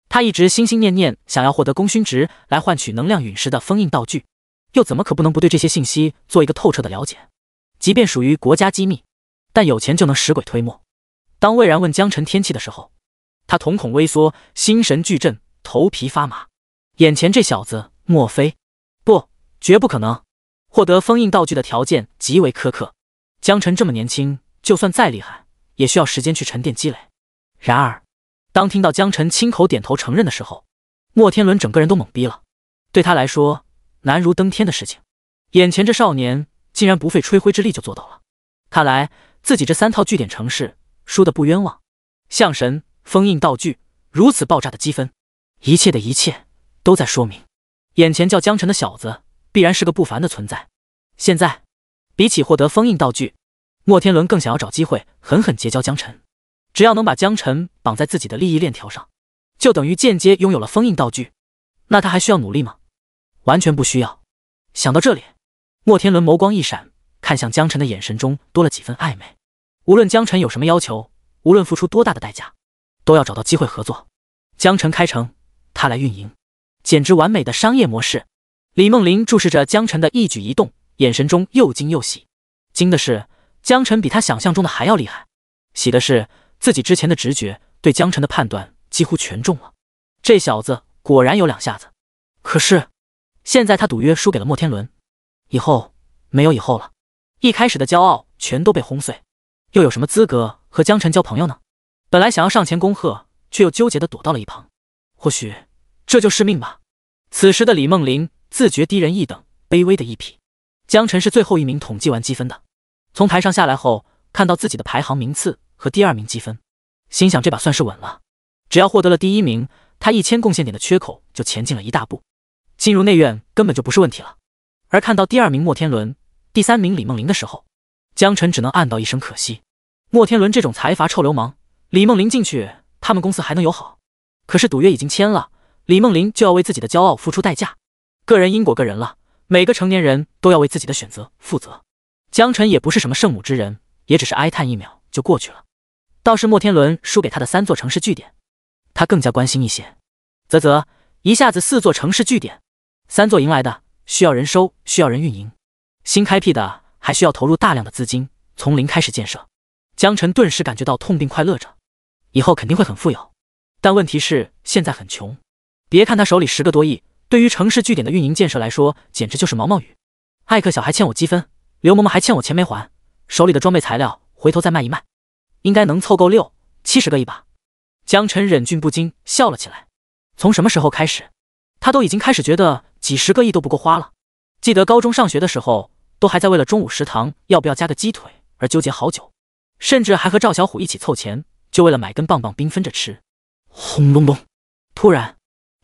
他一直心心念念想要获得功勋值来换取能量陨石的封印道具，又怎么可不能不对这些信息做一个透彻的了解？即便属于国家机密，但有钱就能使鬼推磨。当魏然问江晨天气的时候，他瞳孔微缩，心神俱震，头皮发麻。眼前这小子，莫非？不，绝不可能。获得封印道具的条件极为苛刻，江晨这么年轻，就算再厉害，也需要时间去沉淀积累。然而，当听到江晨亲口点头承认的时候，莫天伦整个人都懵逼了。对他来说，难如登天的事情，眼前这少年竟然不费吹灰之力就做到了。看来自己这3套据点城市输得不冤枉。象神、封印道具，如此爆炸的积分，一切的一切都在说明，眼前叫江晨的小子必然是个不凡的存在。现在，比起获得封印道具，莫天伦更想要找机会狠狠结交江晨。只要能把江晨绑在自己的利益链条上，就等于间接拥有了封印道具。那他还需要努力吗？完全不需要。想到这里，莫天伦眸光一闪，看向江晨的眼神中多了几分暧昧。无论江晨有什么要求，无论付出多大的代价，都要找到机会合作。江晨开城，他来运营，简直完美的商业模式。李梦玲注视着江晨的一举一动，眼神中又惊又喜。惊的是江晨比他想象中的还要厉害，喜的是自己之前的直觉对江晨的判断几乎全中了。这小子果然有两下子。可是现在他赌约输给了莫天伦，以后没有以后了。一开始的骄傲全都被轰碎，又有什么资格和江晨交朋友呢？本来想要上前恭贺，却又纠结地躲到了一旁。或许这就是命吧。此时的李梦玲自觉低人一等，卑微的一匹。江晨是最后一名统计完积分的，从台上下来后，看到自己的排行名次和第2名积分，心想这把算是稳了。只要获得了第1名，他1000贡献点的缺口就前进了一大步，进入内院根本就不是问题了。而看到第2名莫天伦，第3名李梦玲的时候，江晨只能暗道一声可惜。莫天伦这种财阀臭流氓，李梦玲进去他们公司还能友好？可是赌约已经签了，李梦玲就要为自己的骄傲付出代价。个人因果个人了，每个成年人都要为自己的选择负责。江晨也不是什么圣母之人，也只是哀叹1秒就过去了。倒是莫天伦输给他的3座城市据点，他更加关心一些。一下子4座城市据点，3座赢来的需要人收，需要人运营，新开辟的还需要投入大量的资金，从零开始建设。江晨顿时感觉到痛并快乐着，以后肯定会很富有。但问题是现在很穷，别看他手里10个多亿，对于城市据点的运营建设来说简直就是毛毛雨。艾克小还欠我积分，刘嬷嬷还欠我钱没还，手里的装备材料回头再卖一卖，应该能凑够60-70个亿吧。江晨忍俊不禁笑了起来。从什么时候开始，他都已经开始觉得几10个亿都不够花了。记得高中上学的时候，都还在为了中午食堂要不要加个鸡腿而纠结好久，甚至还和赵小虎一起凑钱，就为了买根棒棒冰分着吃。轰隆隆，突然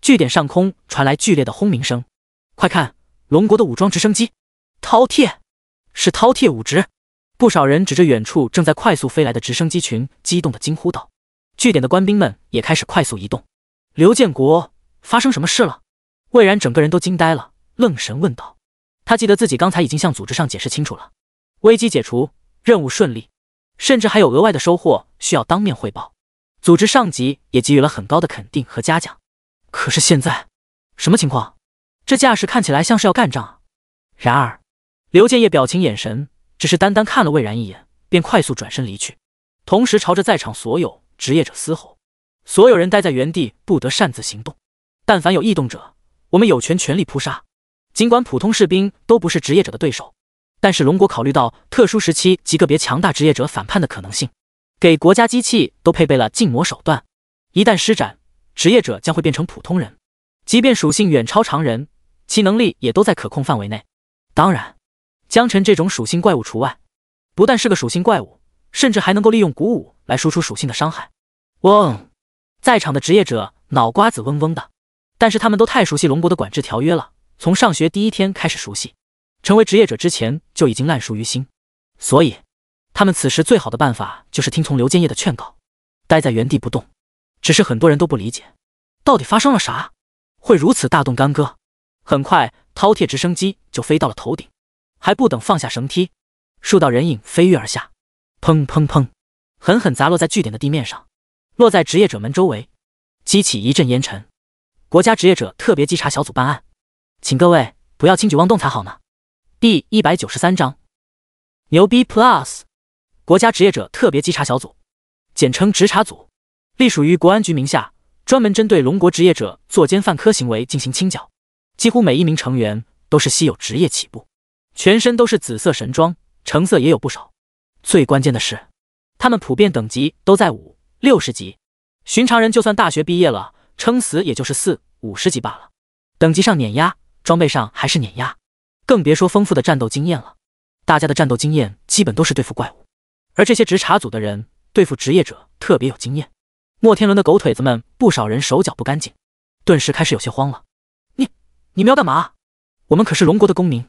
据点上空传来剧烈的轰鸣声。快看，龙国的武装直升机，饕餮，是饕餮5直。不少人指着远处正在快速飞来的直升机群，激动地惊呼道。据点的官兵们也开始快速移动。刘建国，发生什么事了？魏然整个人都惊呆了，愣神问道。他记得自己刚才已经向组织上解释清楚了，危机解除，任务顺利，甚至还有额外的收获需要当面汇报。组织上级也给予了很高的肯定和嘉奖。可是现在，什么情况？这架势看起来像是要干仗啊！然而，刘建业表情眼神只是单单看了魏然一眼，便快速转身离去，同时朝着在场所有职业者嘶吼：所有人待在原地，不得擅自行动。但凡有异动者，我们有权全力扑杀。尽管普通士兵都不是职业者的对手，但是龙国考虑到特殊时期极个别强大职业者反叛的可能性，给国家机器都配备了禁魔手段。一旦施展，职业者将会变成普通人，即便属性远超常人，其能力也都在可控范围内。当然，江辰这种属性怪物除外，不但是个属性怪物，甚至还能够利用鼓舞来输出属性的伤害。嗡！在场的职业者脑瓜子嗡嗡的，但是他们都太熟悉龙国的管制条约了，从上学第一天开始熟悉，成为职业者之前就已经烂熟于心，所以他们此时最好的办法就是听从刘建业的劝告，待在原地不动。只是很多人都不理解，到底发生了啥，会如此大动干戈。很快，饕餮直升机就飞到了头顶，还不等放下绳梯，数道人影飞跃而下，砰砰砰，狠狠砸落在据点的地面上，落在职业者们周围，激起一阵烟尘。国家职业者特别稽查小组办案，请各位不要轻举妄动才好呢。第193章，牛逼 Plus， 国家职业者特别稽查小组，简称直查组，隶属于国安局名下，专门针对龙国职业者作奸犯科行为进行清剿。几乎每一名成员都是稀有职业起步，全身都是紫色神装，橙色也有不少。最关键的是，他们普遍等级都在5、60级，寻常人就算大学毕业了，撑死也就是4、50级罢了。等级上碾压，装备上还是碾压，更别说丰富的战斗经验了。大家的战斗经验基本都是对付怪物，而这些直查组的人对付职业者特别有经验。莫天伦的狗腿子们不少人手脚不干净，顿时开始有些慌了。你们要干嘛？我们可是龙国的公民，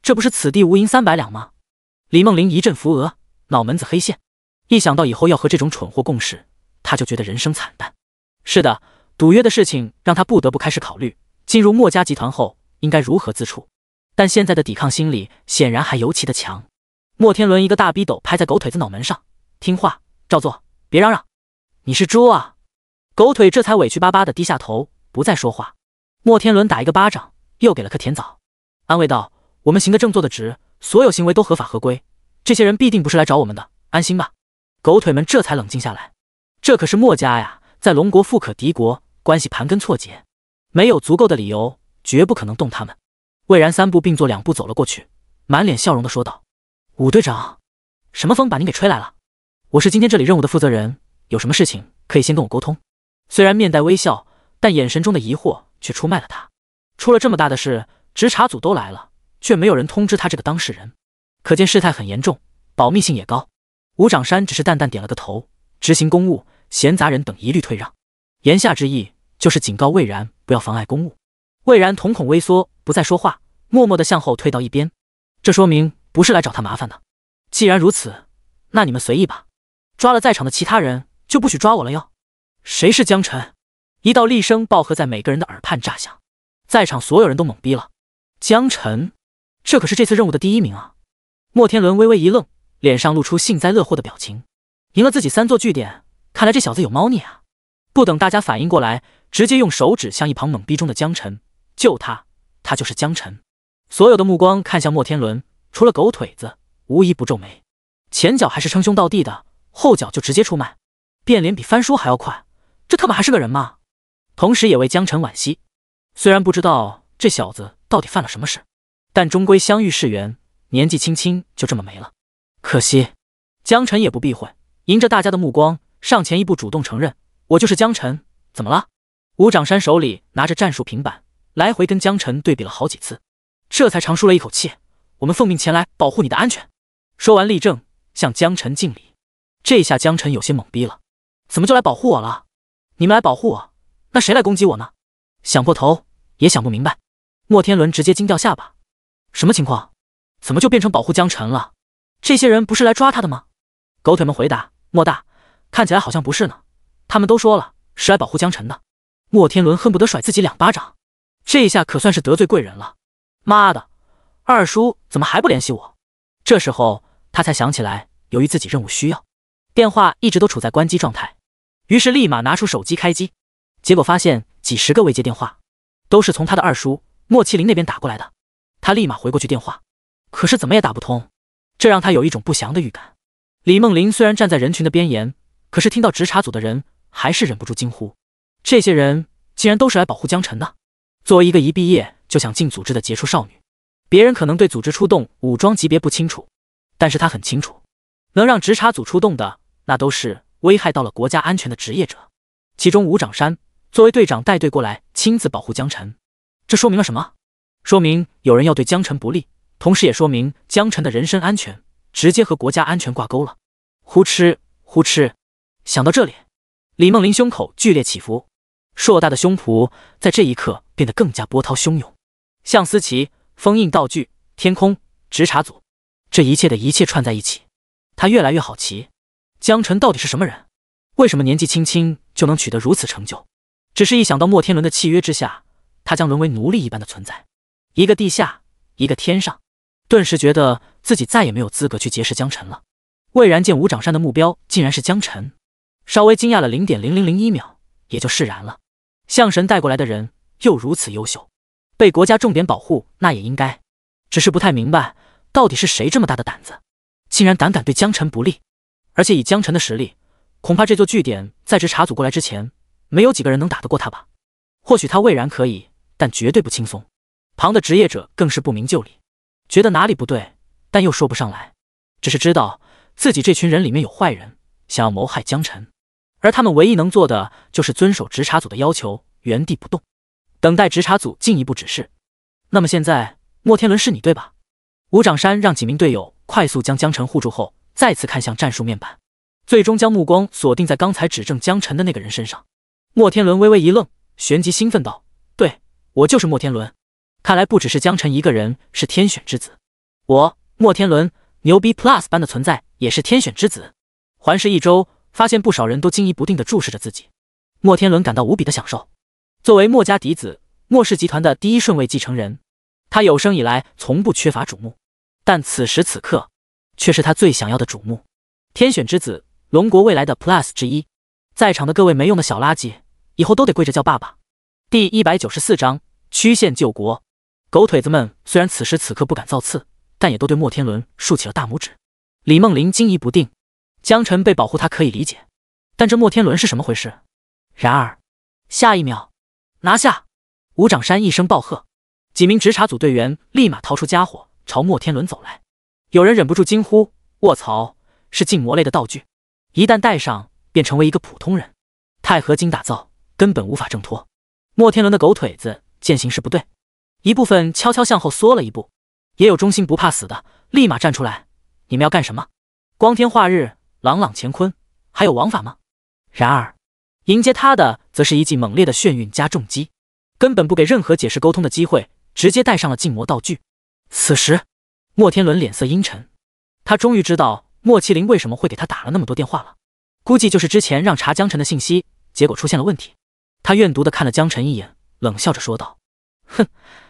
这不是此地无银300两吗？李梦玲一阵扶额，脑门子黑线，一想到以后要和这种蠢货共事，他就觉得人生惨淡。是的，赌约的事情让他不得不开始考虑，进入墨家集团后应该如何自处。但现在的抵抗心理显然还尤其的强。莫天伦一个大逼斗拍在狗腿子脑门上，听话，照做，别嚷嚷。你是猪啊！狗腿这才委屈巴巴的低下头，不再说话。莫天伦打一个巴掌，又给了颗甜枣，安慰道：我们行得正坐得直，所有行为都合法合规，这些人必定不是来找我们的，安心吧。狗腿们这才冷静下来，这可是墨家呀，在龙国富可敌国，关系盘根错节，没有足够的理由，绝不可能动他们。魏然3步并作2步走了过去，满脸笑容的说道：武队长，什么风把您给吹来了？我是今天这里任务的负责人，有什么事情可以先跟我沟通。虽然面带微笑，但眼神中的疑惑却出卖了他。出了这么大的事，直查组都来了，却没有人通知他这个当事人，可见事态很严重，保密性也高。吴长山只是淡淡点了个头，执行公务，闲杂人等一律退让。言下之意就是警告魏然不要妨碍公务。魏然瞳孔微缩，不再说话，默默地向后退到一边。这说明不是来找他麻烦的。既然如此，那你们随意吧，抓了在场的其他人就不许抓我了哟。谁是江辰？一道厉声暴喝在每个人的耳畔炸响，在场所有人都懵逼了。江辰，这可是这次任务的第1名啊！莫天伦微微一愣，脸上露出幸灾乐祸的表情。赢了自己3座据点，看来这小子有猫腻啊！不等大家反应过来，直接用手指向一旁懵逼中的江辰，就他就是江辰。所有的目光看向莫天伦，除了狗腿子，无一不皱眉。前脚还是称兄道弟的，后脚就直接出卖，变脸比翻书还要快，这他妈还是个人吗？同时也为江辰惋惜，虽然不知道这小子到底犯了什么事，但终归相遇是缘，年纪轻轻就这么没了，可惜。江辰也不避讳，迎着大家的目光，上前一步主动承认：我就是江辰，怎么了？吴长山手里拿着战术平板，来回跟江辰对比了好几次，这才长舒了一口气：我们奉命前来保护你的安全。说完立正，向江辰敬礼。这下江辰有些懵逼了，怎么就来保护我了？你们来保护我，那谁来攻击我呢？想破头也想不明白。莫天伦直接惊掉下巴，什么情况？怎么就变成保护江晨了？这些人不是来抓他的吗？狗腿们回答，莫大，看起来好像不是呢，他们都说了是来保护江晨的。莫天伦恨不得甩自己2巴掌，这下可算是得罪贵人了。妈的，二叔怎么还不联系我？这时候他才想起来，由于自己任务需要，电话一直都处在关机状态，于是立马拿出手机开机，结果发现几十个未接电话都是从他的二叔莫麒麟那边打过来的。他立马回过去电话，可是怎么也打不通，这让他有一种不祥的预感。李梦麟虽然站在人群的边沿，可是听到直查组的人还是忍不住惊呼，这些人竟然都是来保护江晨的。作为一个一毕业就想进组织的杰出少女，别人可能对组织出动武装级别不清楚，但是他很清楚，能让直查组出动的那都是危害到了国家安全的职业者。其中吴长山作为队长带队过来亲自保护江晨，这说明了什么？说明有人要对江晨不利，同时也说明江晨的人身安全直接和国家安全挂钩了。呼哧呼哧，想到这里，李梦麟胸口剧烈起伏，硕大的胸脯在这一刻变得更加波涛汹涌。像思琪、封印道具、天空、直查组，这一切的一切串在一起，他越来越好奇，江晨到底是什么人？为什么年纪轻轻就能取得如此成就？只是一想到莫天伦的契约之下，他将沦为奴隶一般的存在，一个地下，一个天上，顿时觉得自己再也没有资格去结识江晨了。魏然见吴长山的目标竟然是江晨，稍微惊讶了0.0001秒，也就释然了。象神带过来的人又如此优秀，被国家重点保护，那也应该。只是不太明白，到底是谁这么大的胆子，竟然胆敢对江晨不利？而且以江晨的实力，恐怕这座据点在直查组过来之前，没有几个人能打得过他吧？或许他魏然可以，但绝对不轻松。旁的职业者更是不明就里，觉得哪里不对，但又说不上来，只是知道自己这群人里面有坏人，想要谋害江晨，而他们唯一能做的就是遵守直查组的要求，原地不动，等待直查组进一步指示。那么现在莫天伦是你对吧？吴长山让几名队友快速将江晨护住后，再次看向战术面板，最终将目光锁定在刚才指证江晨的那个人身上。莫天伦微微一愣，旋即兴奋道：对，我就是莫天伦，看来不只是江晨一个人是天选之子，我莫天伦牛逼 plus 般的存在也是天选之子。环视一周，发现不少人都惊疑不定地注视着自己，莫天伦感到无比的享受。作为莫家嫡子，莫氏集团的第一顺位继承人，他有生以来从不缺乏瞩目，但此时此刻却是他最想要的瞩目。天选之子，龙国未来的 plus 之一，在场的各位没用的小垃圾，以后都得跪着叫爸爸。第194章曲线救国。狗腿子们虽然此时此刻不敢造次，但也都对莫天伦竖起了大拇指。李梦麟惊疑不定，江晨被保护他可以理解，但这莫天伦是什么回事？然而下一秒，拿下！吴长山一声暴喝，几名直查组队员立马掏出家伙朝莫天伦走来。有人忍不住惊呼：卧槽，是禁魔类的道具，一旦戴上便成为一个普通人，钛合金打造，根本无法挣脱。莫天伦的狗腿子见形势不对，一部分悄悄向后缩了一步，也有忠心不怕死的立马站出来：你们要干什么？光天化日，朗朗乾坤，还有王法吗？然而迎接他的则是一记猛烈的眩晕加重击，根本不给任何解释沟通的机会，直接带上了禁魔道具。此时莫天伦脸色阴沉，他终于知道莫麒麟为什么会给他打了那么多电话了，估计就是之前让查江晨的信息，结果出现了问题。他怨毒地看了江晨一眼，冷笑着说道：哼，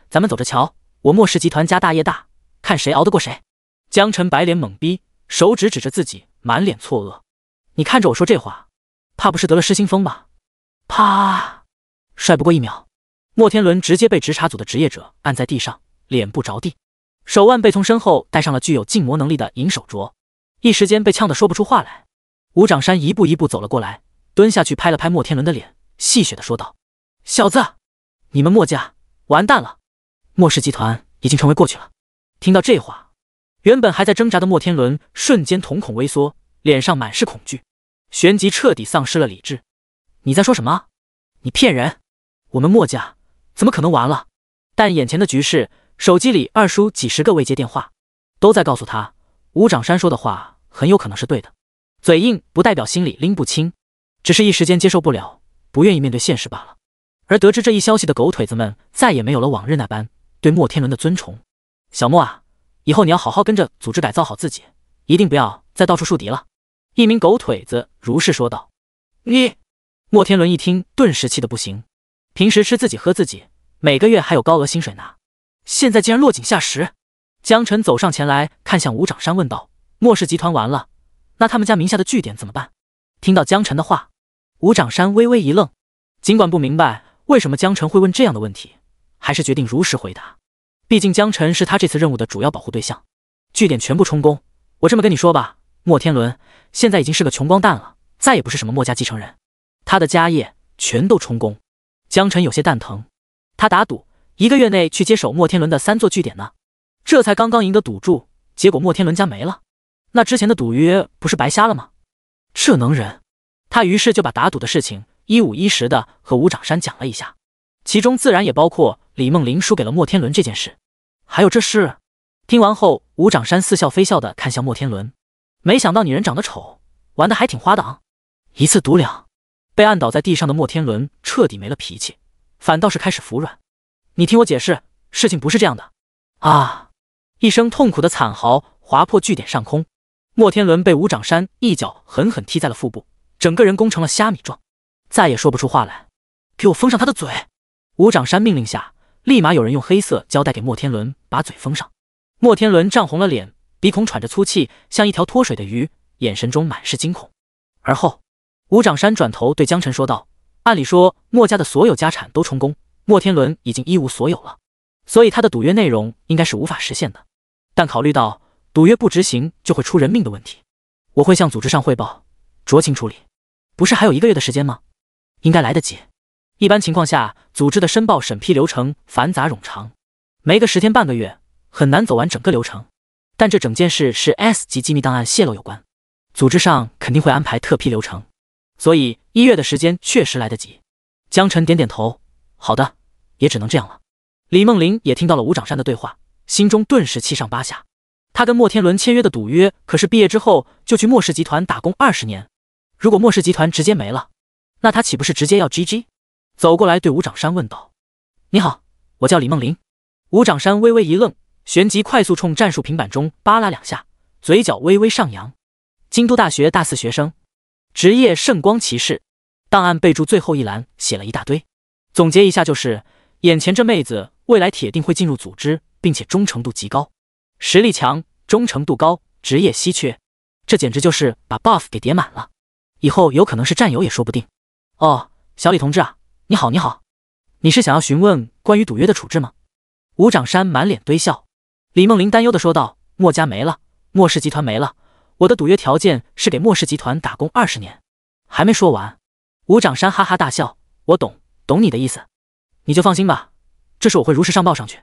咱们走着瞧，我莫氏集团家大业大，看谁熬得过谁。江晨白脸懵逼，手指指着自己，满脸错愕：你看着我说这话，怕不是得了失心疯吧？啪！帅不过1秒，莫天伦直接被直查组的职业者按在地上，脸部着地，手腕被从身后戴上了具有禁魔能力的银手镯，一时间被呛得说不出话来。吴长山一步一步走了过来，蹲下去拍了拍莫天伦的脸，戏谑地说道：小子，你们莫家完蛋了，莫氏集团已经成为过去了。听到这话，原本还在挣扎的莫天伦瞬间瞳孔微缩，脸上满是恐惧，旋即彻底丧失了理智。你在说什么？你骗人！我们莫家怎么可能完了？但眼前的局势，手机里二叔几十个未接电话都在告诉他，吴长山说的话很有可能是对的。嘴硬不代表心里拎不清，只是一时间接受不了，不愿意面对现实罢了。而得知这一消息的狗腿子们再也没有了往日那般对莫天伦的尊崇。小莫啊，以后你要好好跟着组织改造好自己，一定不要再到处树敌了。一名狗腿子如是说道。你……莫天伦一听，顿时气得不行。平时吃自己喝自己，每个月还有高额薪水拿，现在竟然落井下石。江晨走上前来，看向吴长山问道：莫氏集团完了，那他们家名下的据点怎么办？听到江晨的话，吴长山微微一愣，尽管不明白为什么江晨会问这样的问题，还是决定如实回答。毕竟江晨是他这次任务的主要保护对象。据点全部充公，我这么跟你说吧，莫天伦现在已经是个穷光蛋了，再也不是什么莫家继承人，他的家业全都充公。江晨有些蛋疼，他打赌1个月内去接手莫天伦的3座据点呢。这才刚刚赢得赌注，结果莫天伦家没了，那之前的赌约不是白瞎了吗？这能忍？他于是就把打赌的事情一五一十的和吴长山讲了一下，其中自然也包括李梦玲输给了莫天伦这件事。还有这事？听完后，吴长山似笑非笑的看向莫天伦，没想到你人长得丑，玩的还挺花的啊！一次赌2，被按倒在地上的莫天伦彻底没了脾气，反倒是开始服软。你听我解释，事情不是这样的啊！一声痛苦的惨嚎划破据点上空，莫天伦被吴长山一脚狠狠踢在了腹部，整个人弓成了虾米状，再也说不出话来。给我封上他的嘴！吴长山命令下，立马有人用黑色胶带给莫天伦把嘴封上。莫天伦涨红了脸，鼻孔喘着粗气，像一条脱水的鱼，眼神中满是惊恐。而后，吴长山转头对江晨说道：按理说莫家的所有家产都充公，莫天伦已经一无所有了，所以他的赌约内容应该是无法实现的。但考虑到赌约不执行就会出人命的问题，我会向组织上汇报，酌情处理。不是还有1个月的时间吗？应该来得及。一般情况下，组织的申报审批流程繁杂冗长，没个10天半个月很难走完整个流程。但这整件事是 S 级机密档案泄露有关，组织上肯定会安排特批流程，所以1月的时间确实来得及。江晨点点头，好的，也只能这样了。李梦玲也听到了吴长山的对话，心中顿时七上八下。他跟莫天伦签约的赌约可是毕业之后就去莫氏集团打工20年，如果莫氏集团直接没了，那他岂不是直接要 GG？ 走过来对吴长山问道：你好，我叫李梦玲。吴长山微微一愣，旋即快速冲战术平板中扒拉2下，嘴角微微上扬。京都大学大4学生，职业圣光骑士。档案备注最后一栏写了一大堆，总结一下就是眼前这妹子未来铁定会进入组织，并且忠诚度极高，实力强，忠诚度高，职业稀缺，这简直就是把 buff 给叠满了，以后有可能是战友也说不定。哦，小李同志啊，你好你好，你是想要询问关于赌约的处置吗？吴长山满脸堆笑。李梦玲担忧地说道：莫家没了，莫氏集团没了，我的赌约条件是给莫氏集团打工20年。还没说完，吴长山哈哈大笑，我懂你的意思，你就放心吧，这事我会如实上报上去，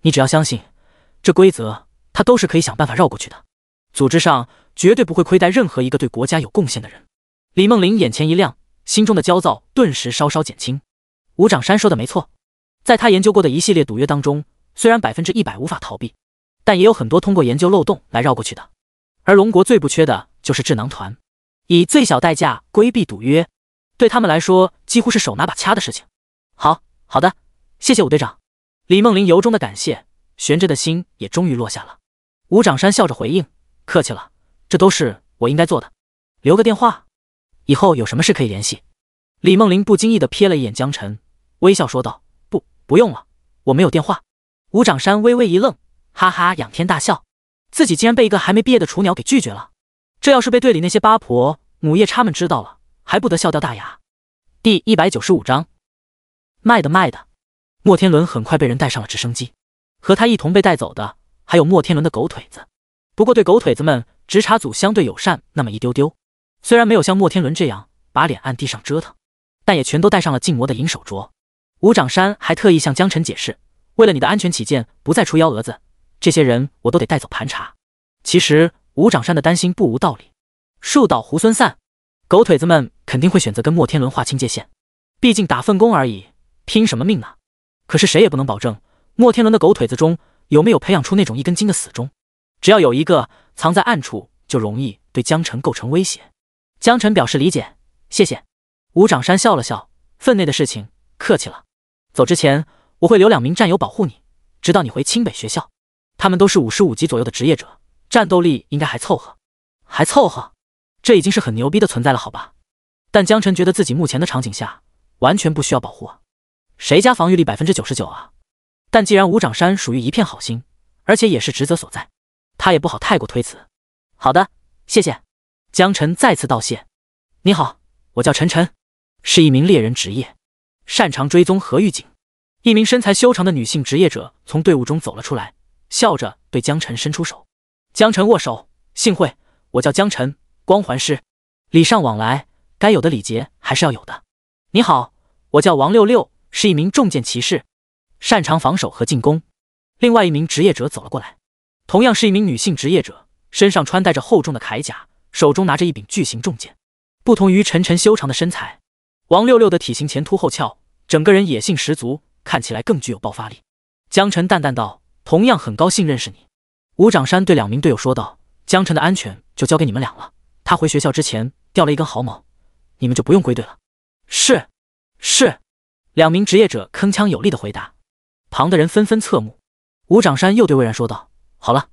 你只要相信这规则他都是可以想办法绕过去的，组织上绝对不会亏待任何一个对国家有贡献的人。李梦玲眼前一亮，心中的焦躁顿时稍稍减轻。吴长山说的没错，在他研究过的一系列赌约当中，虽然100%无法逃避，但也有很多通过研究漏洞来绕过去的。而龙国最不缺的就是智囊团，以最小代价规避赌约，对他们来说几乎是手拿把掐的事情。好的，谢谢吴队长。李梦玲由衷的感谢，悬着的心也终于落下了。吴长山笑着回应：客气了，这都是我应该做的。留个电话，以后有什么事可以联系。李梦玲不经意地瞥了一眼江晨，微笑说道：不用了，我没有电话。吴长山微微一愣，哈哈仰天大笑，自己竟然被一个还没毕业的雏鸟给拒绝了，这要是被队里那些八婆母夜叉们知道了，还不得笑掉大牙。第195章，卖的。莫天伦很快被人带上了直升机，和他一同被带走的还有莫天伦的狗腿子，不过对狗腿子们直查组相对友善那么一丢丢，虽然没有像莫天伦这样把脸按地上折腾，但也全都带上了禁魔的银手镯。吴长山还特意向江晨解释，为了你的安全起见，不再出幺蛾子，这些人我都得带走盘查。其实吴长山的担心不无道理，树倒猢狲散，狗腿子们肯定会选择跟莫天伦划清界限，毕竟打份工而已，拼什么命呢？可是谁也不能保证莫天伦的狗腿子中有没有培养出那种一根筋的死忠，只要有一个藏在暗处，就容易对江晨构成威胁。江晨表示理解，谢谢。吴长山笑了笑，分内的事情客气了。走之前，我会留2名战友保护你，直到你回清北学校。他们都是55级左右的职业者，战斗力应该还凑合。还凑合？这已经是很牛逼的存在了，好吧？但江晨觉得自己目前的场景下，完全不需要保护啊。谁家防御力99%啊？但既然吴长山属于一片好心，而且也是职责所在，他也不好太过推辞。好的，谢谢。江晨再次道谢。你好，我叫陈晨，是一名猎人职业，擅长追踪和预警。一名身材修长的女性职业者从队伍中走了出来，笑着对江晨伸出手。江晨握手，幸会，我叫江晨，光环师。礼尚往来，该有的礼节还是要有的。你好，我叫王六六，是一名重剑骑士，擅长防守和进攻。另外一名职业者走了过来，同样是一名女性职业者，身上穿戴着厚重的铠甲，手中拿着一柄巨型重剑。不同于陈晨修长的身材，王六六的体型前凸后翘，整个人野性十足，看起来更具有爆发力。江晨淡淡道：同样很高兴认识你。吴长山对2名队友说道：江晨的安全就交给你们俩了，他回学校之前掉了一根毫毛，你们就不用归队了。是。2名职业者铿锵有力的回答，旁的人纷纷侧目。吴长山又对魏然说道：好了，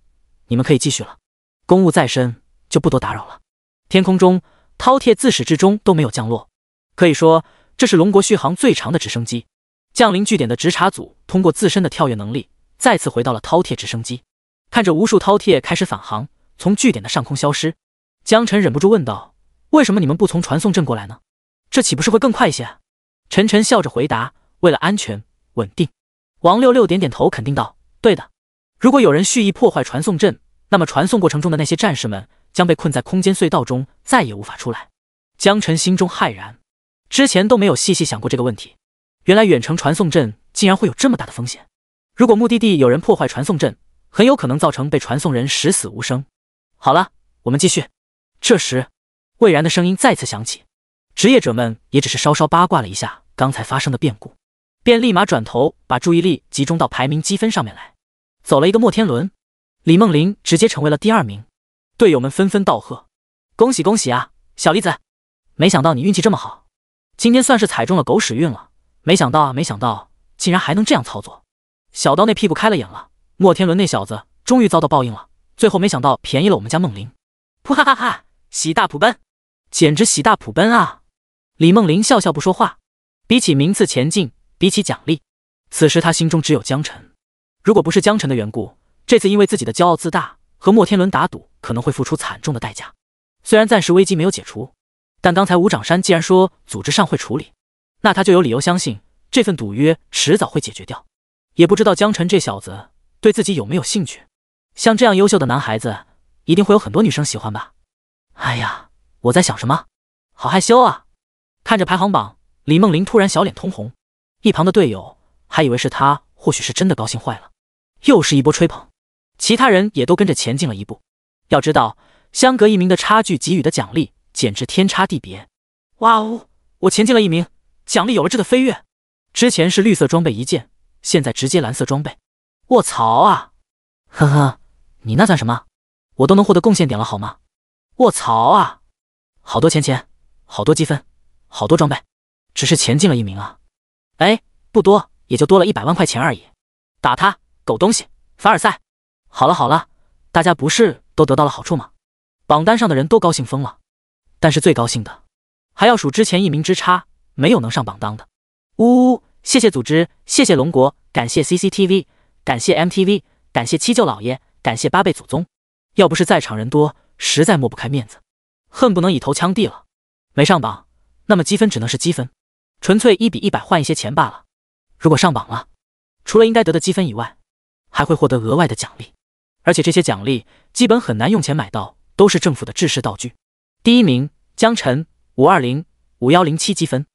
你们可以继续了，公务在身，就不多打扰了。天空中，饕餮自始至终都没有降落，可以说这是龙国续航最长的直升机。降临据点的直察组通过自身的跳跃能力，再次回到了饕餮直升机。看着无数饕餮开始返航，从据点的上空消失，江晨忍不住问道：为什么你们不从传送阵过来呢？这岂不是会更快一些？陈晨笑着回答：为了安全稳定。王六六点点头肯定道：对的，如果有人蓄意破坏传送阵，那么传送过程中的那些战士们将被困在空间隧道中，再也无法出来。江晨心中骇然，之前都没有细细想过这个问题，原来远程传送阵竟然会有这么大的风险。如果目的地有人破坏传送阵，很有可能造成被传送人十死无生。好了，我们继续。这时魏然的声音再次响起，职业者们也只是稍稍八卦了一下刚才发生的变故，便立马转头把注意力集中到排名积分上面来。走了一个摩天轮，李梦玲直接成为了第2名。队友们纷纷道贺：恭喜恭喜啊，小栗子！没想到你运气这么好，今天算是踩中了狗屎运了。没想到竟然还能这样操作。小刀那屁股开了眼了，摩天轮那小子终于遭到报应了，最后没想到便宜了我们家梦玲。噗哈哈哈，喜大普奔，简直喜大普奔啊！李梦玲笑笑不说话。比起名次前进，比起奖励，此时他心中只有江晨。如果不是江晨的缘故，这次因为自己的骄傲自大和摩天轮打赌，可能会付出惨重的代价。虽然暂时危机没有解除，但刚才吴长山既然说组织上会处理，那他就有理由相信这份赌约迟早会解决掉。也不知道江晨这小子对自己有没有兴趣，像这样优秀的男孩子一定会有很多女生喜欢吧。哎呀，我在想什么？好害羞啊！看着排行榜，李梦玲突然小脸通红，一旁的队友还以为是他或许是真的高兴坏了，又是一波吹捧。其他人也都跟着前进了一步。要知道，相隔1名的差距给予的奖励简直天差地别。哇哦，我前进了1名，奖励有了质的飞跃。之前是绿色装备1件，现在直接蓝色装备。卧槽啊！呵呵，你那算什么？我都能获得贡献点了好吗？卧槽啊！好多钱，好多积分，好多装备，只是前进了1名啊！哎，不多，也就多了100万块钱而已。打他，狗东西！凡尔赛！好了，大家不是都得到了好处吗？榜单上的人都高兴疯了，但是最高兴的还要数之前1名之差没有能上榜单的。呜，谢谢组织，谢谢龙国，感谢 CCTV， 感谢 MTV， 感谢七舅老爷，感谢8辈祖宗。要不是在场人多，实在抹不开面子，恨不能以头枪地了。没上榜，那么积分只能是积分，纯粹1比100换一些钱罢了。如果上榜了，除了应该得的积分以外，还会获得额外的奖励，而且这些奖励基本很难用钱买到，都是政府的制式道具。第1名江晨5205107积分，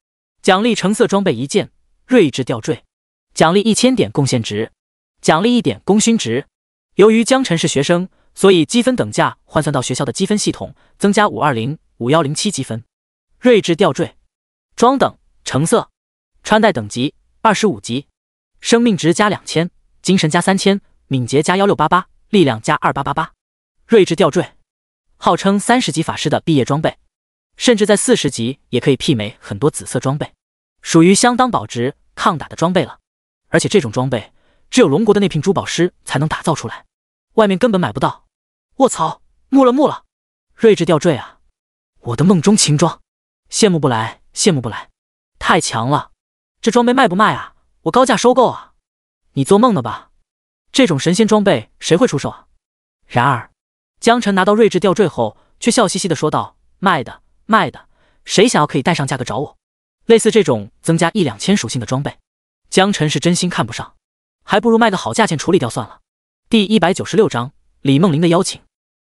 奖励橙色装备1件，睿智吊坠，奖励1000点贡献值，奖励1点功勋值。由于江晨是学生，所以积分等价换算到学校的积分系统，增加5205107积分。睿智吊坠，装等橙色，穿戴等级25级，生命值加2000，精神加3000，敏捷加1688，力量加2888。睿智吊坠号称30级法师的毕业装备，甚至在40级也可以媲美很多紫色装备，属于相当保值，抗打的装备了，而且这种装备只有龙国的那聘珠宝师才能打造出来，外面根本买不到。卧槽，木了！睿智吊坠啊，我的梦中情装，羡慕不来，太强了！这装备卖不卖啊？我高价收购啊！你做梦呢吧？这种神仙装备谁会出手啊？然而，江辰拿到睿智吊坠后，却笑嘻嘻地说道：“卖的，谁想要可以带上价格找我。类似这种增加1、2千属性的装备，江辰是真心看不上，还不如卖个好价钱处理掉算了。”第196章，李梦玲的邀请。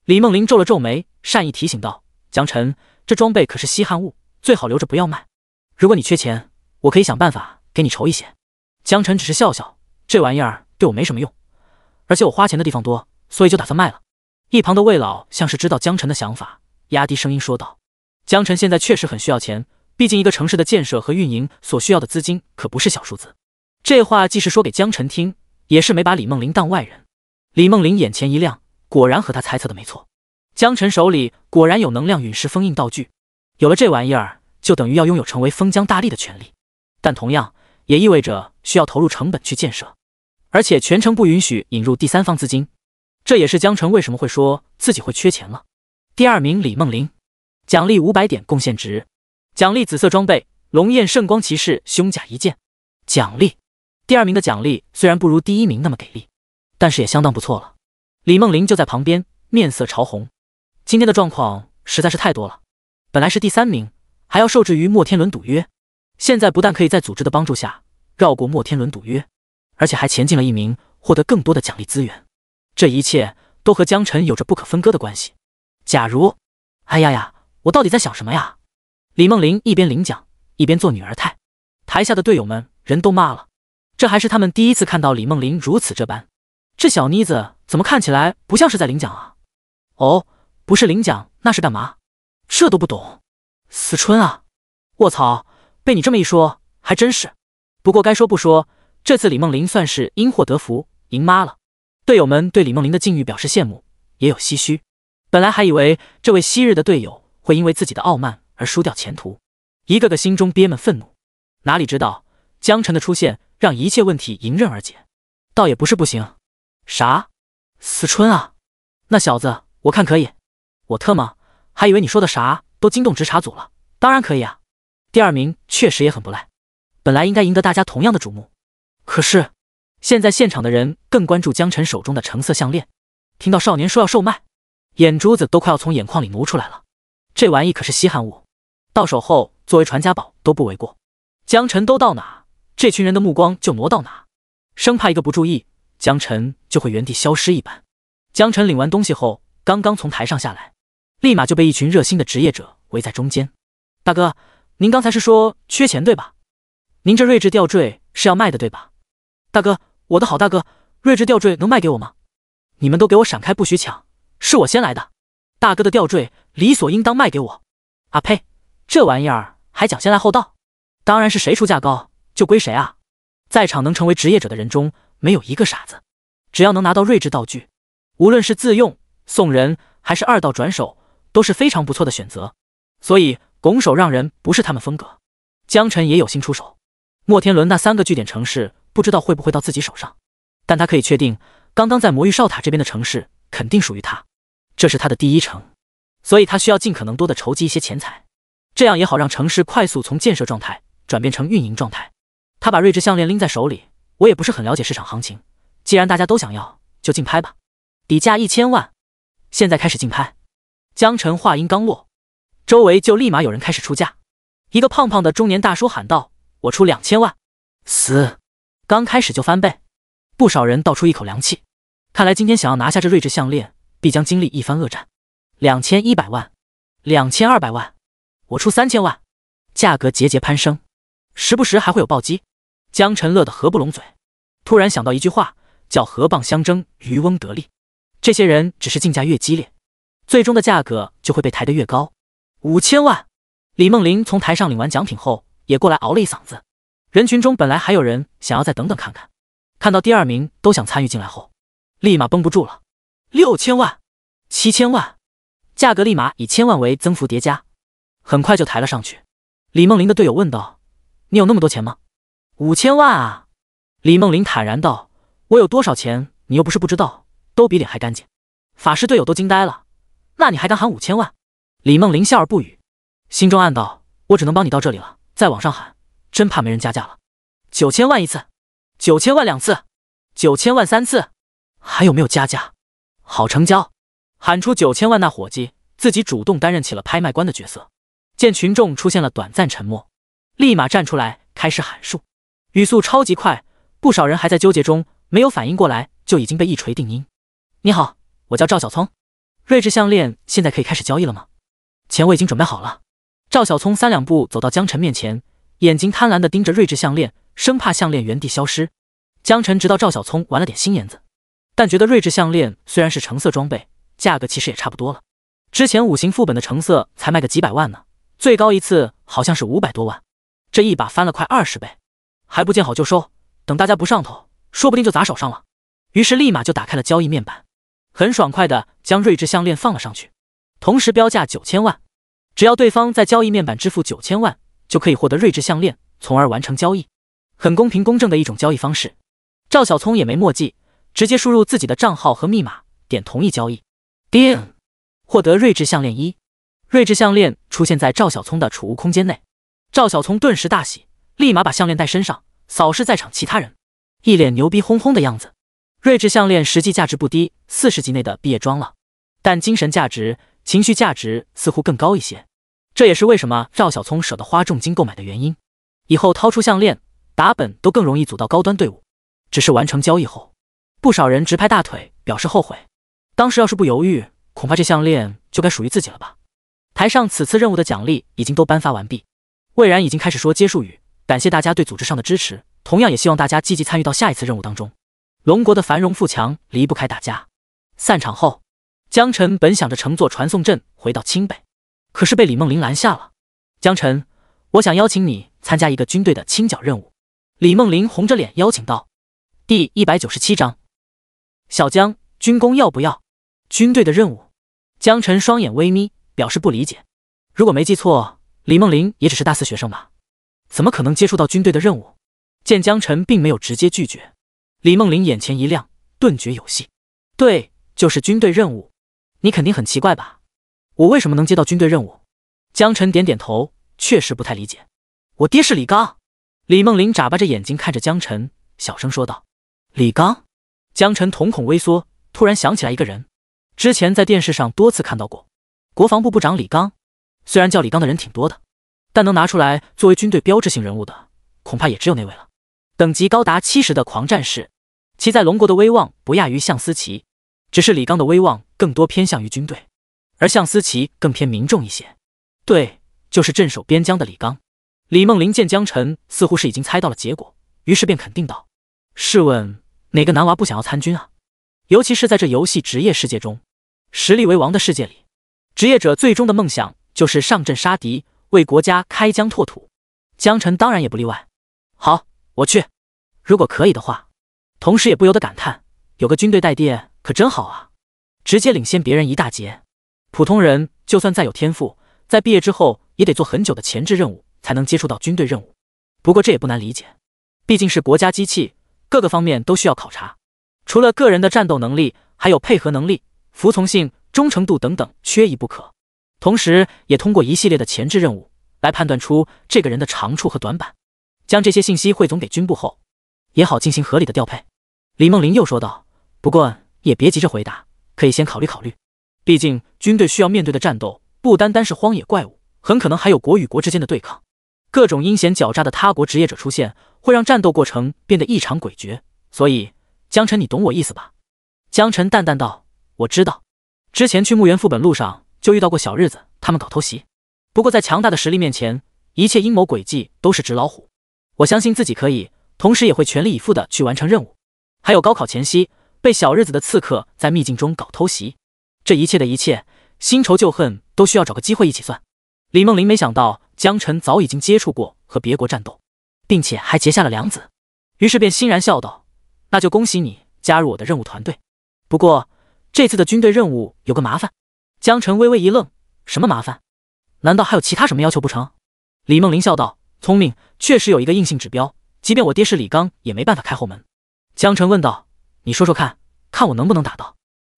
李梦玲皱了皱眉，善意提醒道：“江辰，这装备可是稀罕物，最好留着不要卖。如果你缺钱，我可以想办法给你筹一些。”江辰只是笑笑，这玩意儿对我没什么用，而且我花钱的地方多，所以就打算卖了。一旁的魏老像是知道江辰的想法，压低声音说道：“江辰现在确实很需要钱，毕竟一个城市的建设和运营所需要的资金可不是小数字。”这话既是说给江辰听，也是没把李梦玲当外人。李梦玲眼前一亮，果然和他猜测的没错，江辰手里果然有能量陨石封印道具，有了这玩意儿，就等于要拥有成为封疆大吏的权利，但同样也意味着需要投入成本去建设，而且全程不允许引入第三方资金。这也是江辰为什么会说自己会缺钱了。第2名李梦玲，奖励500点贡献值，奖励紫色装备龙焰圣光骑士胸甲一件。奖励第2名的奖励虽然不如第1名那么给力，但是也相当不错了。李梦玲就在旁边面色潮红，今天的状况实在是太多了，本来是第3名，还要受制于墨天轮赌约，现在不但可以在组织的帮助下绕过墨天轮赌约，而且还前进了1名，获得更多的奖励资源。这一切都和江辰有着不可分割的关系。假如……哎呀，我到底在想什么呀？李梦玲一边领奖，一边做女儿态，台下的队友们人都骂了，这还是他们第一次看到李梦玲如此这般。这小妮子怎么看起来不像是在领奖啊？哦，不是领奖，那是干嘛？这都不懂。思春啊，卧槽，被你这么一说，还真是。不过该说不说，这次李梦玲算是因祸得福，赢妈了。队友们对李梦玲的境遇表示羡慕，也有唏嘘。本来还以为这位昔日的队友会因为自己的傲慢而输掉前途，一个个心中憋闷愤怒。哪里知道江辰的出现让一切问题迎刃而解，倒也不是不行。啥？思春啊？那小子我看可以。我特么还以为你说的啥都惊动直查组了，当然可以啊。第2名确实也很不赖，本来应该赢得大家同样的瞩目，可是现在现场的人更关注江辰手中的橙色项链，听到少年说要售卖，眼珠子都快要从眼眶里挪出来了。这玩意可是稀罕物，到手后作为传家宝都不为过。江辰都到哪，这群人的目光就挪到哪，生怕一个不注意，江辰就会原地消失一般。江辰领完东西后，刚刚从台上下来，立马就被一群热心的职业者围在中间。大哥，您刚才是说缺钱对吧？您这睿智吊坠是要卖的对吧？大哥，我的好大哥，睿智吊坠能卖给我吗？你们都给我闪开，不许抢，是我先来的，大哥的吊坠理所应当卖给我。啊呸，这玩意儿还讲先来后到，当然是谁出价高就归谁啊。在场能成为职业者的人中没有一个傻子，只要能拿到睿智道具，无论是自用、送人还是2道转手，都是非常不错的选择。所以拱手让人不是他们风格。江辰也有心出手，墨天轮那3个据点城市不知道会不会到自己手上，但他可以确定，刚刚在魔域哨塔这边的城市肯定属于他，这是他的第1城，所以他需要尽可能多的筹集一些钱财，这样也好让城市快速从建设状态转变成运营状态。他把睿智项链拎在手里，我也不是很了解市场行情，既然大家都想要，就竞拍吧，底价1000万，现在开始竞拍。江辰话音刚落，周围就立马有人开始出价。一个胖胖的中年大叔喊道：“我出2000万！”死，刚开始就翻倍，不少人倒出一口凉气。看来今天想要拿下这睿智项链，必将经历一番恶战。2100万，2200万，我出3000万，价格节节攀升，时不时还会有暴击。江辰乐得合不拢嘴，突然想到一句话，叫河蚌相争，渔翁得利。这些人只是竞价越激烈，最终的价格就会被抬得越高。5000万！李梦玲从台上领完奖品后，也过来嗷了一嗓子。人群中本来还有人想要再等等看看，看到第2名都想参与进来后，立马绷不住了。6000万！7000万！价格立马以1000万为增幅叠加，很快就抬了上去。李梦玲的队友问道：“你有那么多钱吗？” 5000万啊！李梦玲坦然道：“我有多少钱，你又不是不知道，都比脸还干净。”法师队友都惊呆了，那你还敢喊5000万？李梦玲笑而不语，心中暗道：我只能帮你到这里了，再往上喊，真怕没人加价了。9000万一次，9000万2次，9000万3次，还有没有加价？好成交！喊出9000万，那伙计自己主动担任起了拍卖官的角色。见群众出现了短暂沉默，立马站出来开始喊数，语速超级快，不少人还在纠结中，没有反应过来，就已经被一锤定音。你好，我叫赵小聪，睿智项链现在可以开始交易了吗？钱我已经准备好了。赵小聪3两步走到江晨面前，眼睛贪婪地盯着睿智项链，生怕项链原地消失。江晨知道赵小聪玩了点心眼子，但觉得睿智项链虽然是成色装备，价格其实也差不多了。之前5行副本的成色才卖个几百万呢，最高一次好像是500多万，这一把翻了快20倍，还不见好就收，等大家不上头，说不定就砸手上了。于是立马就打开了交易面板，很爽快地将睿智项链放了上去，同时标价9000万，只要对方在交易面板支付9000万，就可以获得睿智项链，从而完成交易。很公平公正的一种交易方式。赵小聪也没墨迹，直接输入自己的账号和密码，点同意交易。叮，获得睿智项链1。睿智项链出现在赵小聪的储物空间内，赵小聪顿时大喜，立马把项链戴身上，扫视在场其他人，一脸牛逼哄哄的样子。睿智项链实际价值不低，40级内的毕业装了，但精神价值、情绪价值似乎更高一些，这也是为什么赵小聪舍得花重金购买的原因。以后掏出项链打本都更容易组到高端队伍。只是完成交易后，不少人直拍大腿表示后悔，当时要是不犹豫，恐怕这项链就该属于自己了吧。台上此次任务的奖励已经都颁发完毕，魏然已经开始说结束语，感谢大家对组织上的支持，同样也希望大家积极参与到下一次任务当中。龙国的繁荣富强离不开大家。散场后，江晨本想着乘坐传送阵回到清北，可是被李梦玲拦下了。江晨，我想邀请你参加一个军队的清剿任务。李梦玲红着脸邀请道。第197章，小江，军功要不要？军队的任务。江晨双眼微眯，表示不理解。如果没记错，李梦玲也只是大4学生吧？怎么可能接触到军队的任务？见江晨并没有直接拒绝，李梦玲眼前一亮，顿觉有戏。对，就是军队任务。你肯定很奇怪吧？我为什么能接到军队任务？江晨点点头，确实不太理解。我爹是李刚。李梦玲眨巴着眼睛看着江晨，小声说道。李刚？江晨瞳孔微缩，突然想起来一个人，之前在电视上多次看到过，国防部部长李刚。虽然叫李刚的人挺多的，但能拿出来作为军队标志性人物的，恐怕也只有那位了。等级高达70的狂战士，其在龙国的威望不亚于项思琪，只是李刚的威望更多偏向于军队，而项思琪更偏民众一些。对，就是镇守边疆的李刚。李梦玲见江晨似乎是已经猜到了结果，于是便肯定道：试问哪个男娃不想要参军啊？尤其是在这游戏职业世界中，实力为王的世界里，职业者最终的梦想就是上阵杀敌，为国家开疆拓土。江晨当然也不例外。好，我去。如果可以的话，同时也不由得感叹，有个军队带爹可真好啊，直接领先别人一大截。普通人就算再有天赋，在毕业之后也得做很久的前置任务，才能接触到军队任务。不过这也不难理解，毕竟是国家机器，各个方面都需要考察，除了个人的战斗能力，还有配合能力、服从性、忠诚度等等，缺一不可。同时也通过一系列的前置任务来判断出这个人的长处和短板，将这些信息汇总给军部后，也好进行合理的调配。李梦玲又说道，不过也别急着回答，可以先考虑考虑，毕竟军队需要面对的战斗不单单是荒野怪物，很可能还有国与国之间的对抗，各种阴险狡诈的他国职业者出现，会让战斗过程变得异常诡谲。所以江晨，你懂我意思吧？江晨淡淡道，我知道，之前去墓园副本路上就遇到过小日子他们搞偷袭，不过在强大的实力面前，一切阴谋诡计都是纸老虎。我相信自己可以，同时也会全力以赴的去完成任务。还有高考前夕被小日子的刺客在秘境中搞偷袭，这一切的一切，新仇旧恨都需要找个机会一起算。李梦玲没想到江晨早已经接触过和别国战斗，并且还结下了梁子，于是便欣然笑道，那就恭喜你加入我的任务团队。不过这次的军队任务有个麻烦。江晨微微一愣，什么麻烦？难道还有其他什么要求不成？李梦玲笑道，聪明确实有一个硬性指标，即便我爹是李刚，也没办法开后门。江辰问道：“你说说看，看我能不能打到？”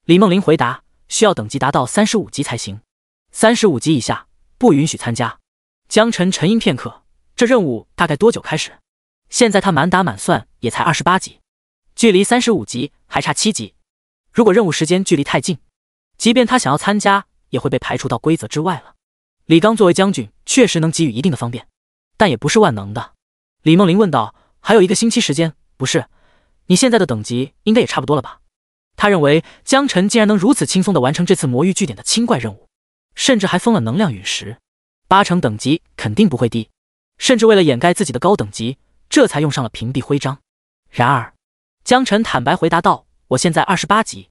李梦玲回答：“需要等级达到35级才行，35级以下不允许参加。”江辰沉吟片刻，这任务大概多久开始？现在他满打满算也才28级，距离35级还差7级。如果任务时间距离太近，即便他想要参加，也会被排除到规则之外了。李刚作为将军，确实能给予一定的方便，但也不是万能的。李梦玲问道：“还有1个星期时间，不是？你现在的等级应该也差不多了吧？”他认为江辰竟然能如此轻松地完成这次魔域据点的清怪任务，甚至还封了能量陨石，8成等级肯定不会低，甚至为了掩盖自己的高等级，这才用上了屏蔽徽章。然而，江辰坦白回答道：“我现在28级，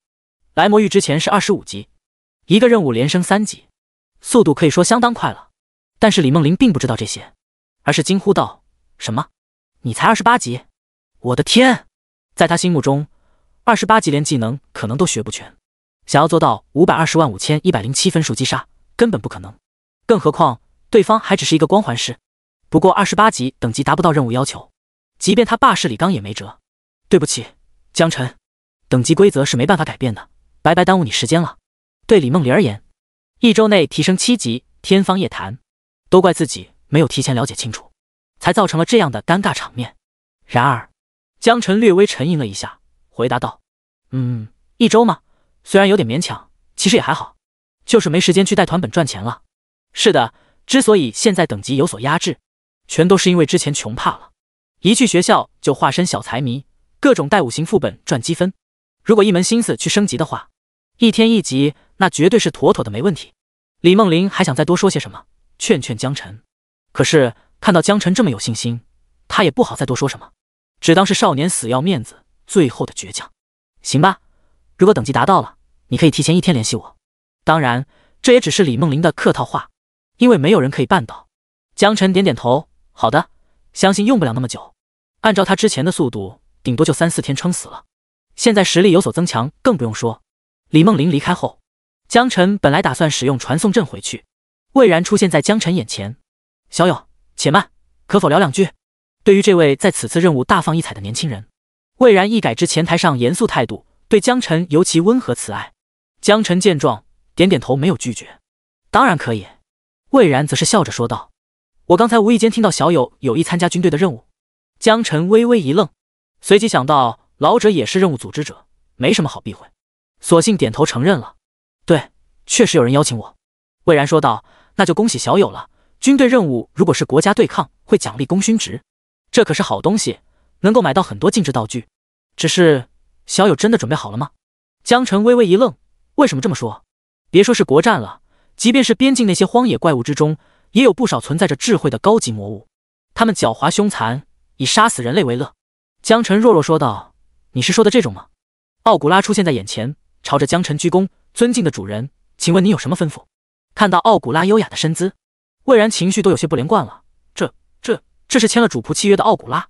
来魔域之前是25级，一个任务连升3级，速度可以说相当快了。”但是李梦玲并不知道这些，而是惊呼道：“什么？你才28级？我的天！”在他心目中，28级连技能可能都学不全，想要做到5205107分数击杀根本不可能，更何况对方还只是一个光环师。不过28级等级达不到任务要求，即便他爸是李刚也没辙。对不起，江辰，等级规则是没办法改变的，白白耽误你时间了。对李梦玲而言，1周内提升7级，天方夜谭，都怪自己没有提前了解清楚，才造成了这样的尴尬场面。然而，江辰略微沉吟了一下，回答道：“1周嘛，虽然有点勉强，其实也还好，就是没时间去带团本赚钱了。是的，之所以现在等级有所压制，全都是因为之前穷怕了，一去学校就化身小财迷，各种带5行副本赚积分。如果一门心思去升级的话，1天1级，那绝对是妥妥的没问题。”李梦玲还想再多说些什么，劝劝江辰，可是看到江辰这么有信心，他也不好再多说什么，只当是少年死要面子，最后的倔强。行吧，如果等级达到了，你可以提前1天联系我。当然，这也只是李梦玲的客套话，因为没有人可以办到。江辰点点头，好的，相信用不了那么久。按照他之前的速度，顶多就3、4天撑死了。现在实力有所增强，更不用说。李梦玲离开后，江辰本来打算使用传送阵回去，魏然出现在江辰眼前。小友，且慢，可否聊2句？对于这位在此次任务大放异彩的年轻人，魏然一改之前台上严肃态度，对江辰尤其温和慈爱。江辰见状，点点头，没有拒绝。当然可以。魏然则是笑着说道：“我刚才无意间听到小友有意参加军队的任务。”江辰微微一愣，随即想到老者也是任务组织者，没什么好避讳，索性点头承认了。对，确实有人邀请我。魏然说道：“那就恭喜小友了。军队任务如果是国家对抗，会奖励功勋值，这可是好东西，能够买到很多禁制道具。只是小友真的准备好了吗？”江辰微微一愣，为什么这么说？别说是国战了，即便是边境那些荒野怪物之中，也有不少存在着智慧的高级魔物，他们狡猾凶残，以杀死人类为乐。江辰弱弱说道：“你是说的这种吗？”奥古拉出现在眼前，朝着江辰鞠躬：“尊敬的主人，请问你有什么吩咐？”看到奥古拉优雅的身姿，魏然情绪都有些不连贯了。这是签了主仆契约的奥古拉。